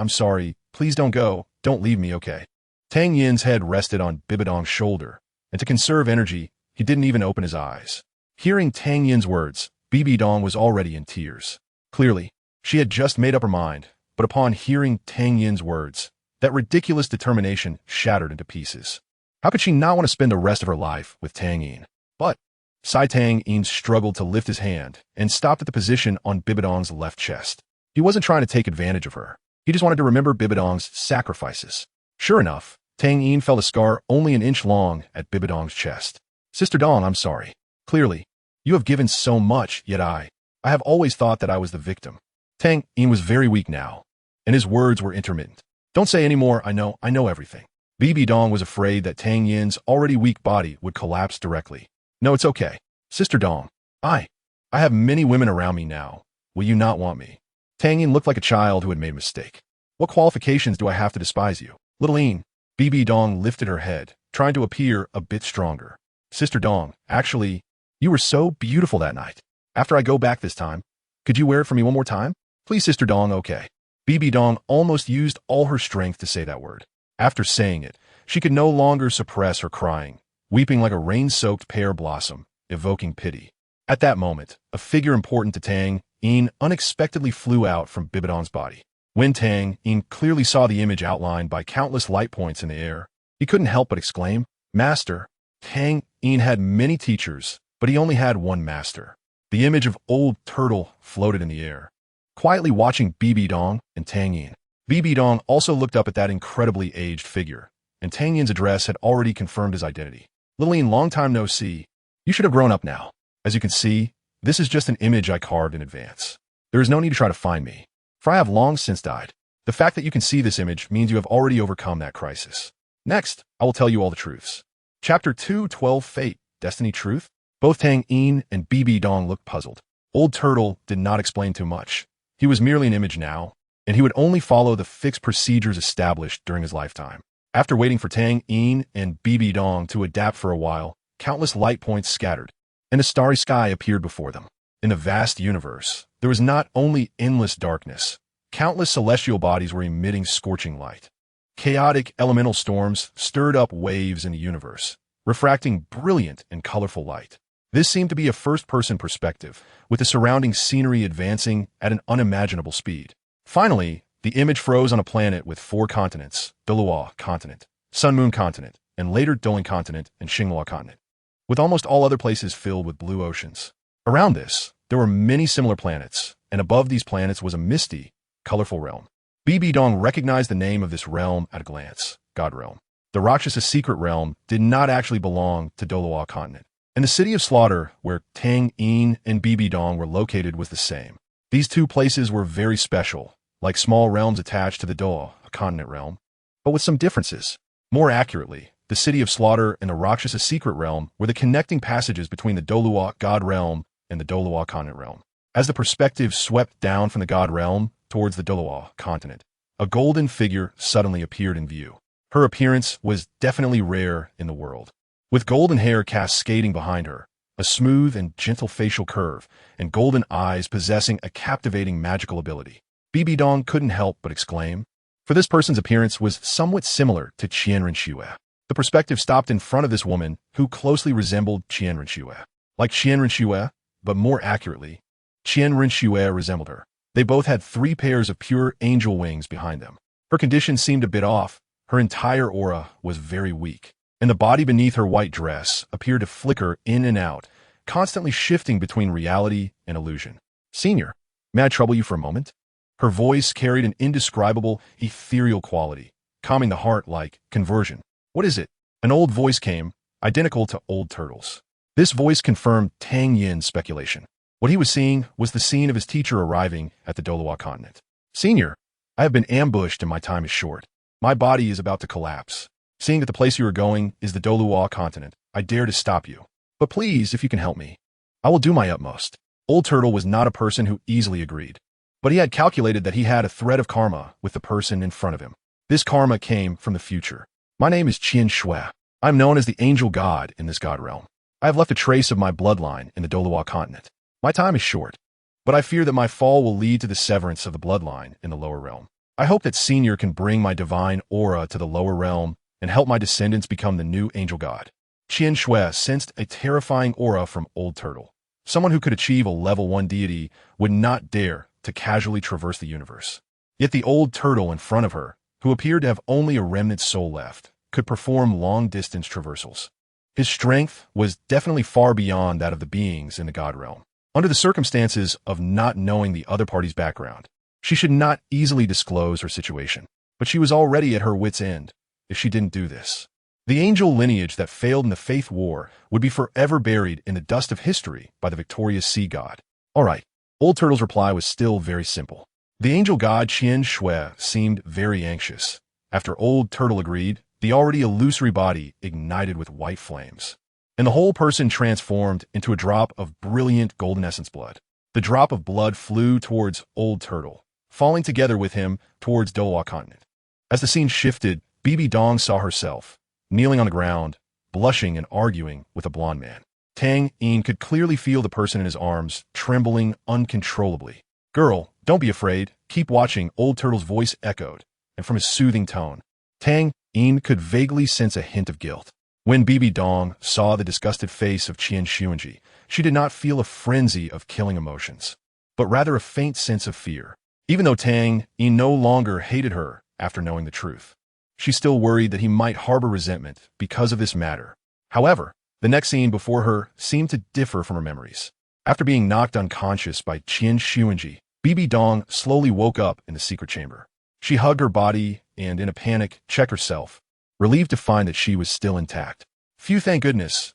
sorry, please don't go, don't leave me, okay? Tang Yin's head rested on BB Dong's shoulder, and to conserve energy, he didn't even open his eyes. Hearing Tang Yin's words, BB Dong was already in tears. Clearly, she had just made up her mind, but upon hearing Tang Yin's words, that ridiculous determination shattered into pieces. How could she not want to spend the rest of her life with Tang Yin? But Tang Yin struggled to lift his hand and stopped at the position on BB Dong's left chest. He wasn't trying to take advantage of her. He just wanted to remember BB Dong's sacrifices. Sure enough, Tang Yin felt a scar only an inch long at BB Dong's chest. Sister Dong, I'm sorry. Clearly, you have given so much, yet I have always thought that I was the victim. Tang Yin was very weak now, and his words were intermittent. Don't say any more, I know everything. BB Dong was afraid that Tang Yin's already weak body would collapse directly. No, it's okay. Sister Dong, I have many women around me now. Will you not want me? Tang Yin looked like a child who had made a mistake. What qualifications do I have to despise you? Little Yin. BB Dong lifted her head, trying to appear a bit stronger. Sister Dong, actually, you were so beautiful that night. After I go back this time, could you wear it for me one more time? Please, Sister Dong, okay. BB Dong almost used all her strength to say that word. After saying it, she could no longer suppress her crying, weeping like a rain-soaked pear blossom, evoking pity. At that moment, a figure important to Tang Yin unexpectedly flew out from BB Dong's body. When Tang Yin clearly saw the image outlined by countless light points in the air, he couldn't help but exclaim, Master! Tang Yin had many teachers, but he only had one master. The image of Old Turtle floated in the air, quietly watching BB Dong and Tang Yin. BB Dong also looked up at that incredibly aged figure, and Tang Yin's address had already confirmed his identity. Little Yin, long time no see. You should have grown up now. As you can see, this is just an image I carved in advance. There is no need to try to find me, for I have long since died. The fact that you can see this image means you have already overcome that crisis. Next, I will tell you all the truths. Chapter 2:12 Fate, Destiny Truth? Both Tang Yin and BB Dong looked puzzled. Old Turtle did not explain too much. He was merely an image now, and he would only follow the fixed procedures established during his lifetime. After waiting for Tang Yin and BB Dong to adapt for a while, countless light points scattered, and a starry sky appeared before them. In the vast universe, there was not only endless darkness, countless celestial bodies were emitting scorching light. Chaotic elemental storms stirred up waves in the universe, refracting brilliant and colorful light. This seemed to be a first-person perspective, with the surrounding scenery advancing at an unimaginable speed. Finally, the image froze on a planet with 4 continents: Douluo continent, Sun Moon continent, and later Doling continent and Xinghua continent, with almost all other places filled with blue oceans. Around this, there were many similar planets, and above these planets was a misty, colorful realm. BB Dong recognized the name of this realm at a glance: God Realm. The Rakshasa secret realm did not actually belong to Douluo continent, and the city of Slaughter, where Tang Yin and BB Dong were located, was the same. These 2 places were very special, like small realms attached to the Douluo continent realm, but with some differences. More accurately, the city of Slaughter and the Rakshasa secret realm were the connecting passages between the Douluo God realm and the Douluo continent realm. As the perspective swept down from the God realm towards the Douluo continent, a golden figure suddenly appeared in view. Her appearance was definitely rare in the world. With golden hair cascading behind her, a smooth and gentle facial curve, and golden eyes possessing a captivating magical ability, BB Dong couldn't help but exclaim, for this person's appearance was somewhat similar to Qianren Xue. The perspective stopped in front of this woman who closely resembled Qianren Xue. Like Qianren Xue, but more accurately, Qianren Xue resembled her. They both had 3 pairs of pure angel wings behind them. Her condition seemed a bit off. Her entire aura was very weak, and the body beneath her white dress appeared to flicker in and out, constantly shifting between reality and illusion. "Senior, may I trouble you for a moment?" Her voice carried an indescribable, ethereal quality, calming the heart like conversion. "What is it?" An old voice came, identical to Old Turtle's. This voice confirmed Tang Yin's speculation. What he was seeing was the scene of his teacher arriving at the Douluo continent. "Senior, I have been ambushed and my time is short. My body is about to collapse. Seeing that the place you are going is the Douluo continent, I dare to stop you. But please, if you can help me, I will do my utmost." Old Turtle was not a person who easily agreed, but he had calculated that he had a thread of karma with the person in front of him. This karma came from the future. "My name is Qian Shui. I am known as the angel god in this god realm. I have left a trace of my bloodline in the Douluo continent. My time is short, but I fear that my fall will lead to the severance of the bloodline in the lower realm. I hope that Senior can bring my divine aura to the lower realm and help my descendants become the new angel god." Qian Shui sensed a terrifying aura from Old Turtle. Someone who could achieve a level 1 deity would not dare to casually traverse the universe. Yet the Old Turtle in front of her, who appeared to have only a remnant soul left, could perform long-distance traversals. His strength was definitely far beyond that of the beings in the god realm. Under the circumstances of not knowing the other party's background, she should not easily disclose her situation, but she was already at her wit's end if she didn't do this. The angel lineage that failed in the Faith War would be forever buried in the dust of history by the victorious sea god. All right, Old Turtle's reply was still very simple. The angel god Qian Shui seemed very anxious. After Old Turtle agreed, the already illusory body ignited with white flames, and the whole person transformed into a drop of brilliant golden essence blood. The drop of blood flew towards Old Turtle, falling together with him towards Douluo continent. As the scene shifted, Bibi Dong saw herself, kneeling on the ground, blushing and arguing with a blond man. Tang Yin could clearly feel the person in his arms trembling uncontrollably. "Girl, don't be afraid. Keep watching," Old Turtle's voice echoed, and from his soothing tone, Tang Yin could vaguely sense a hint of guilt. When Bibi Dong saw the disgusted face of Qian Xuanji, she did not feel a frenzy of killing emotions, but rather a faint sense of fear. Even though Tang Yin no longer hated her after knowing the truth, she still worried that he might harbor resentment because of this matter. However, the next scene before her seemed to differ from her memories. After being knocked unconscious by Qian Xuanji, Bibi Dong slowly woke up in the secret chamber. She hugged her body and, in a panic, checked herself, relieved to find that she was still intact. Thank goodness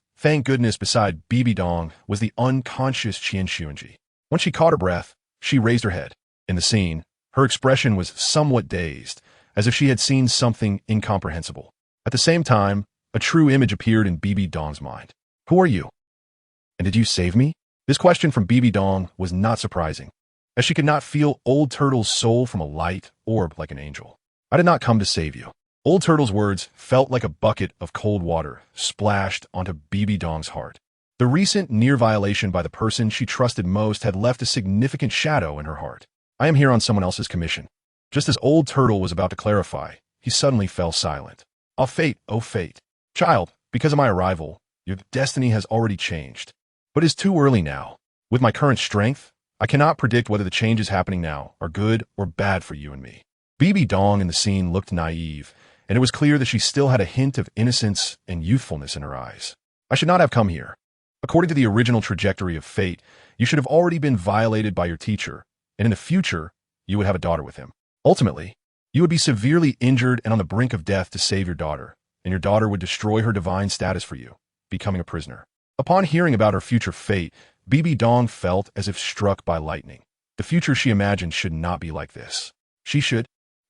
beside Bibi Dong was the unconscious Qian Xuanji. When she caught her breath, she raised her head. In the scene, her expression was somewhat dazed, as if she had seen something incomprehensible. At the same time, a true image appeared in Bibi Dong's mind. "Who are you? And did you save me?" This question from Bibi Dong was not surprising, as she could not feel Old Turtle's soul from a light orb like an angel. "I did not come to save you." Old Turtle's words felt like a bucket of cold water splashed onto Bibi Dong's heart. The recent near violation by the person she trusted most had left a significant shadow in her heart. "I am here on someone else's commission." Just as Old Turtle was about to clarify, he suddenly fell silent. Oh fate. Child, because of my arrival, your destiny has already changed. But it is too early now. With my current strength, I cannot predict whether the changes happening now are good or bad for you and me. Bibi Dong in the scene looked naive, and it was clear that she still had a hint of innocence and youthfulness in her eyes. "I should not have come here. According to the original trajectory of fate, you should have already been violated by your teacher, and in the future, you would have a daughter with him. Ultimately, you would be severely injured and on the brink of death to save your daughter, and your daughter would destroy her divine status for you, becoming a prisoner." Upon hearing about her future fate, Bibi Dong felt as if struck by lightning. The future she imagined should not be like this. She should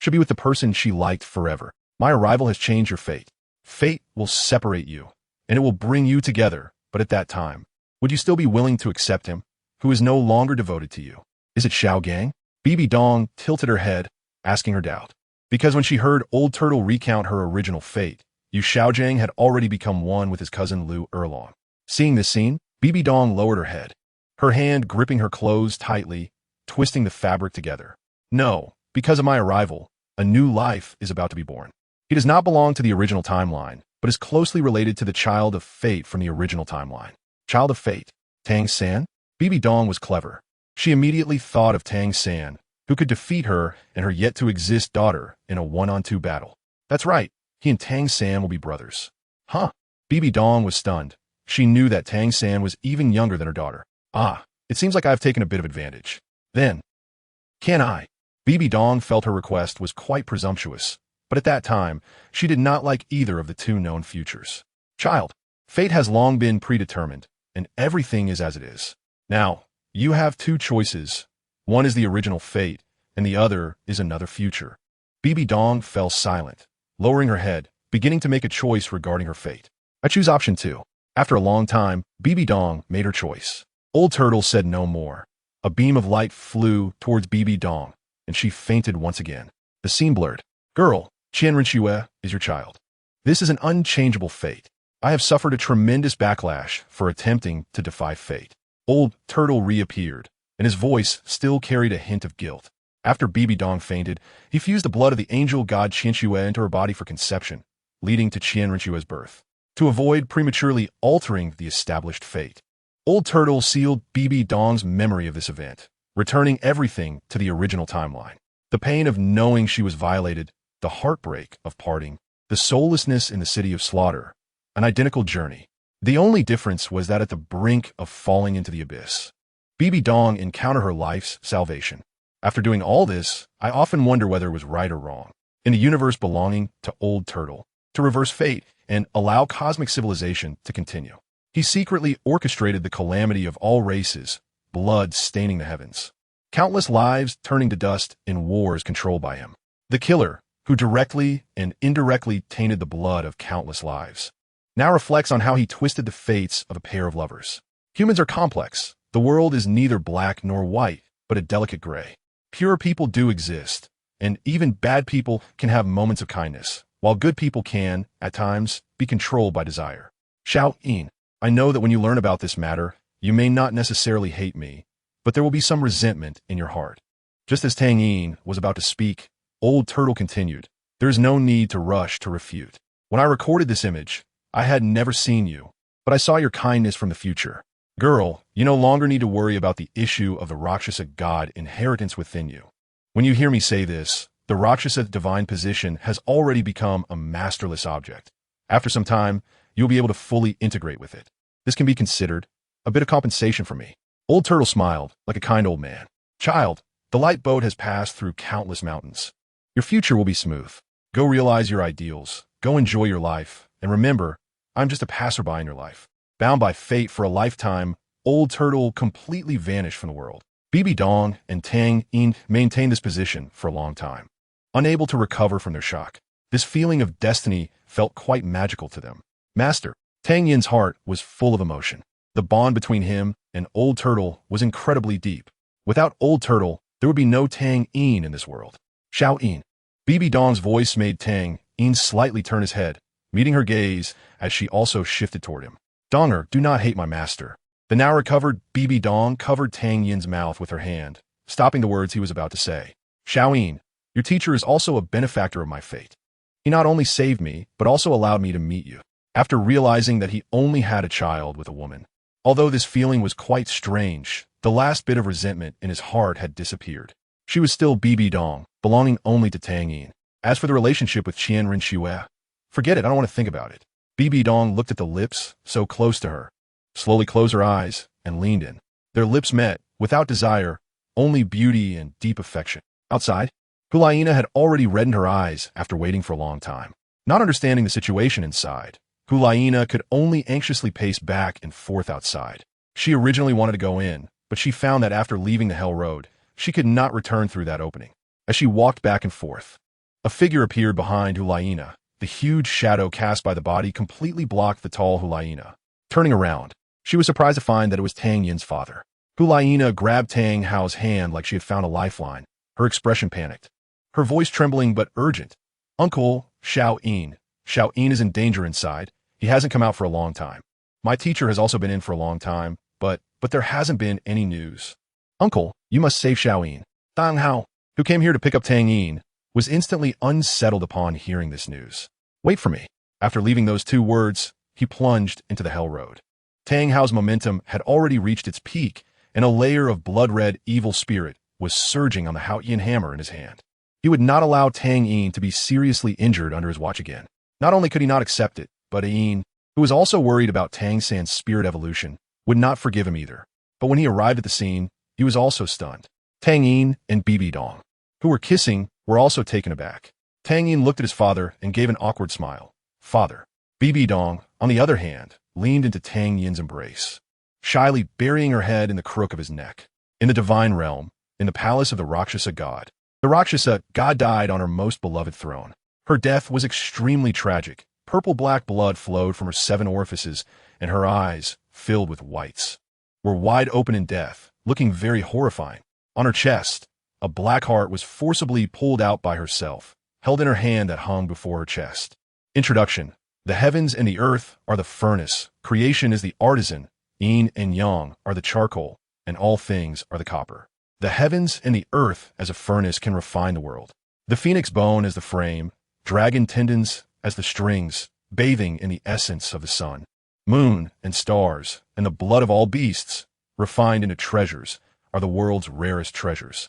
be with the person she liked forever. "My arrival has changed your fate. Fate will separate you, and it will bring you together, but at that time, would you still be willing to accept him, who is no longer devoted to you? Is it Xiao Gang?" Bibi Dong tilted her head, asking her doubt, because when she heard Old Turtle recount her original fate, Yu Xiaojiang had already become one with his cousin Lu Erlong. Seeing this scene, Bibi Dong lowered her head, her hand gripping her clothes tightly, twisting the fabric together. "No, because of my arrival, a new life is about to be born. He does not belong to the original timeline, but is closely related to the child of fate from the original timeline." "Child of fate? Tang San?" Bibi Dong was clever. She immediately thought of Tang San, who could defeat her and her yet-to-exist daughter in a one-on-two battle. That's right, he and Tang San will be brothers. Huh? Bibi Dong was stunned. She knew that Tang San was even younger than her daughter. Ah, it seems like I've taken a bit of advantage. Then, can I? Bibi Dong felt her request was quite presumptuous, but at that time, she did not like either of the two known futures. Child, fate has long been predetermined, and everything is as it is. Now, you have two choices. One is the original fate, and the other is another future. Bibi Dong fell silent, lowering her head, beginning to make a choice regarding her fate. I choose option 2. After a long time, Bibi Dong made her choice. Old Turtle said no more. A beam of light flew towards Bibi Dong, and she fainted once again. The scene blurred. Girl, Qianrenxue is your child. This is an unchangeable fate. I have suffered a tremendous backlash for attempting to defy fate. Old Turtle reappeared, and his voice still carried a hint of guilt. After Bibi Dong fainted, he fused the blood of the angel god Qianxue into her body for conception, leading to Qianrenxue's birth, to avoid prematurely altering the established fate. Old Turtle sealed Bibi Dong's memory of this event, returning everything to the original timeline. The pain of knowing she was violated, the heartbreak of parting, the soullessness in the city of slaughter, an identical journey. The only difference was that at the brink of falling into the abyss, Bibi Dong encountered her life's salvation. After doing all this, I often wonder whether it was right or wrong, in a universe belonging to Old Turtle, to reverse fate and allow cosmic civilization to continue. He secretly orchestrated the calamity of all races, blood staining the heavens. Countless lives turning to dust in wars controlled by him. The killer, who directly and indirectly tainted the blood of countless lives, now reflects on how he twisted the fates of a pair of lovers. Humans are complex. The world is neither black nor white, but a delicate gray. Pure people do exist, and even bad people can have moments of kindness, while good people can, at times, be controlled by desire. Xiao Yin, I know that when you learn about this matter, you may not necessarily hate me, but there will be some resentment in your heart. Just as Tang Yin was about to speak, Old Turtle continued, there is no need to rush to refute. When I recorded this image, I had never seen you, but I saw your kindness from the future. Girl, you no longer need to worry about the issue of the Rakshasa god inheritance within you. When you hear me say this, the Rakshasa divine position has already become a masterless object. After some time, you'll be able to fully integrate with it. This can be considered a bit of compensation for me. Old Turtle smiled, like a kind old man. Child, the light boat has passed through countless mountains. Your future will be smooth. Go realize your ideals, go enjoy your life, and remember, I'm just a passerby in your life. Bound by fate for a lifetime, Old Turtle completely vanished from the world. Bibi Dong and Tang Yin maintained this position for a long time, unable to recover from their shock. This feeling of destiny felt quite magical to them. Master, Tang Yin's heart was full of emotion. The bond between him and Old Turtle was incredibly deep. Without Old Turtle, there would be no Tang Yin in this world. Xiao Yin. Bibi Dong's voice made Tang Yin slightly turn his head, meeting her gaze as she also shifted toward him. Donger, do not hate my master. The now recovered Bibi Dong covered Tang Yin's mouth with her hand, stopping the words he was about to say. Xiao Yin, your teacher is also a benefactor of my fate. He not only saved me, but also allowed me to meet you. After realizing that he only had a child with a woman, although this feeling was quite strange, the last bit of resentment in his heart had disappeared. She was still Bibi Dong, belonging only to Tang Yin. As for the relationship with Qianrenxue, forget it, I don't want to think about it. Bibi Dong looked at the lips so close to her, slowly closed her eyes, and leaned in. Their lips met, without desire, only beauty and deep affection. Outside, Hulaina had already reddened her eyes after waiting for a long time. Not understanding the situation inside, Hulaina could only anxiously pace back and forth outside. She originally wanted to go in, but she found that after leaving the Hell Road, she could not return through that opening. As she walked back and forth, a figure appeared behind Hulaina. The huge shadow cast by the body completely blocked the tall Hulaina. Turning around, she was surprised to find that it was Tang Yin's father. Hulaina grabbed Tang Hao's hand like she had found a lifeline. Her expression panicked, her voice trembling but urgent. Uncle, Xiao Yin. Xiao Yin is in danger inside. He hasn't come out for a long time. My teacher has also been in for a long time, but there hasn't been any news. Uncle, you must save Xiao Yin. Tang Hao, who came here to pick up Tang Yin, was instantly unsettled upon hearing this news. Wait for me. After leaving those two words, he plunged into the Hell Road. Tang Hao's momentum had already reached its peak, and a layer of blood-red evil spirit was surging on the Haotian hammer in his hand. He would not allow Tang Yin to be seriously injured under his watch again. Not only could he not accept it, but Yin, who was also worried about Tang San's spirit evolution, would not forgive him either. But when he arrived at the scene, he was also stunned. Tang Yin and Bibi Dong, who were kissing, were also taken aback. Tang Yin looked at his father and gave an awkward smile. Father. Bibi Dong, on the other hand, leaned into Tang Yin's embrace, shyly burying her head in the crook of his neck. In the divine realm, in the palace of the Rakshasa god, the Rakshasa god died on her most beloved throne. Her death was extremely tragic. Purple-black blood flowed from her 7 orifices, and her eyes, filled with whites, were wide open in death, looking very horrifying. On her chest, a black heart was forcibly pulled out by herself, held in her hand that hung before her chest. Introduction. The heavens and the earth are the furnace. Creation is the artisan. Yin and yang are the charcoal, and all things are the copper. The heavens and the earth as a furnace can refine the world. The phoenix bone as the frame, dragon tendons as the strings, bathing in the essence of the sun. Moon and stars and the blood of all beasts, refined into treasures, are the world's rarest treasures.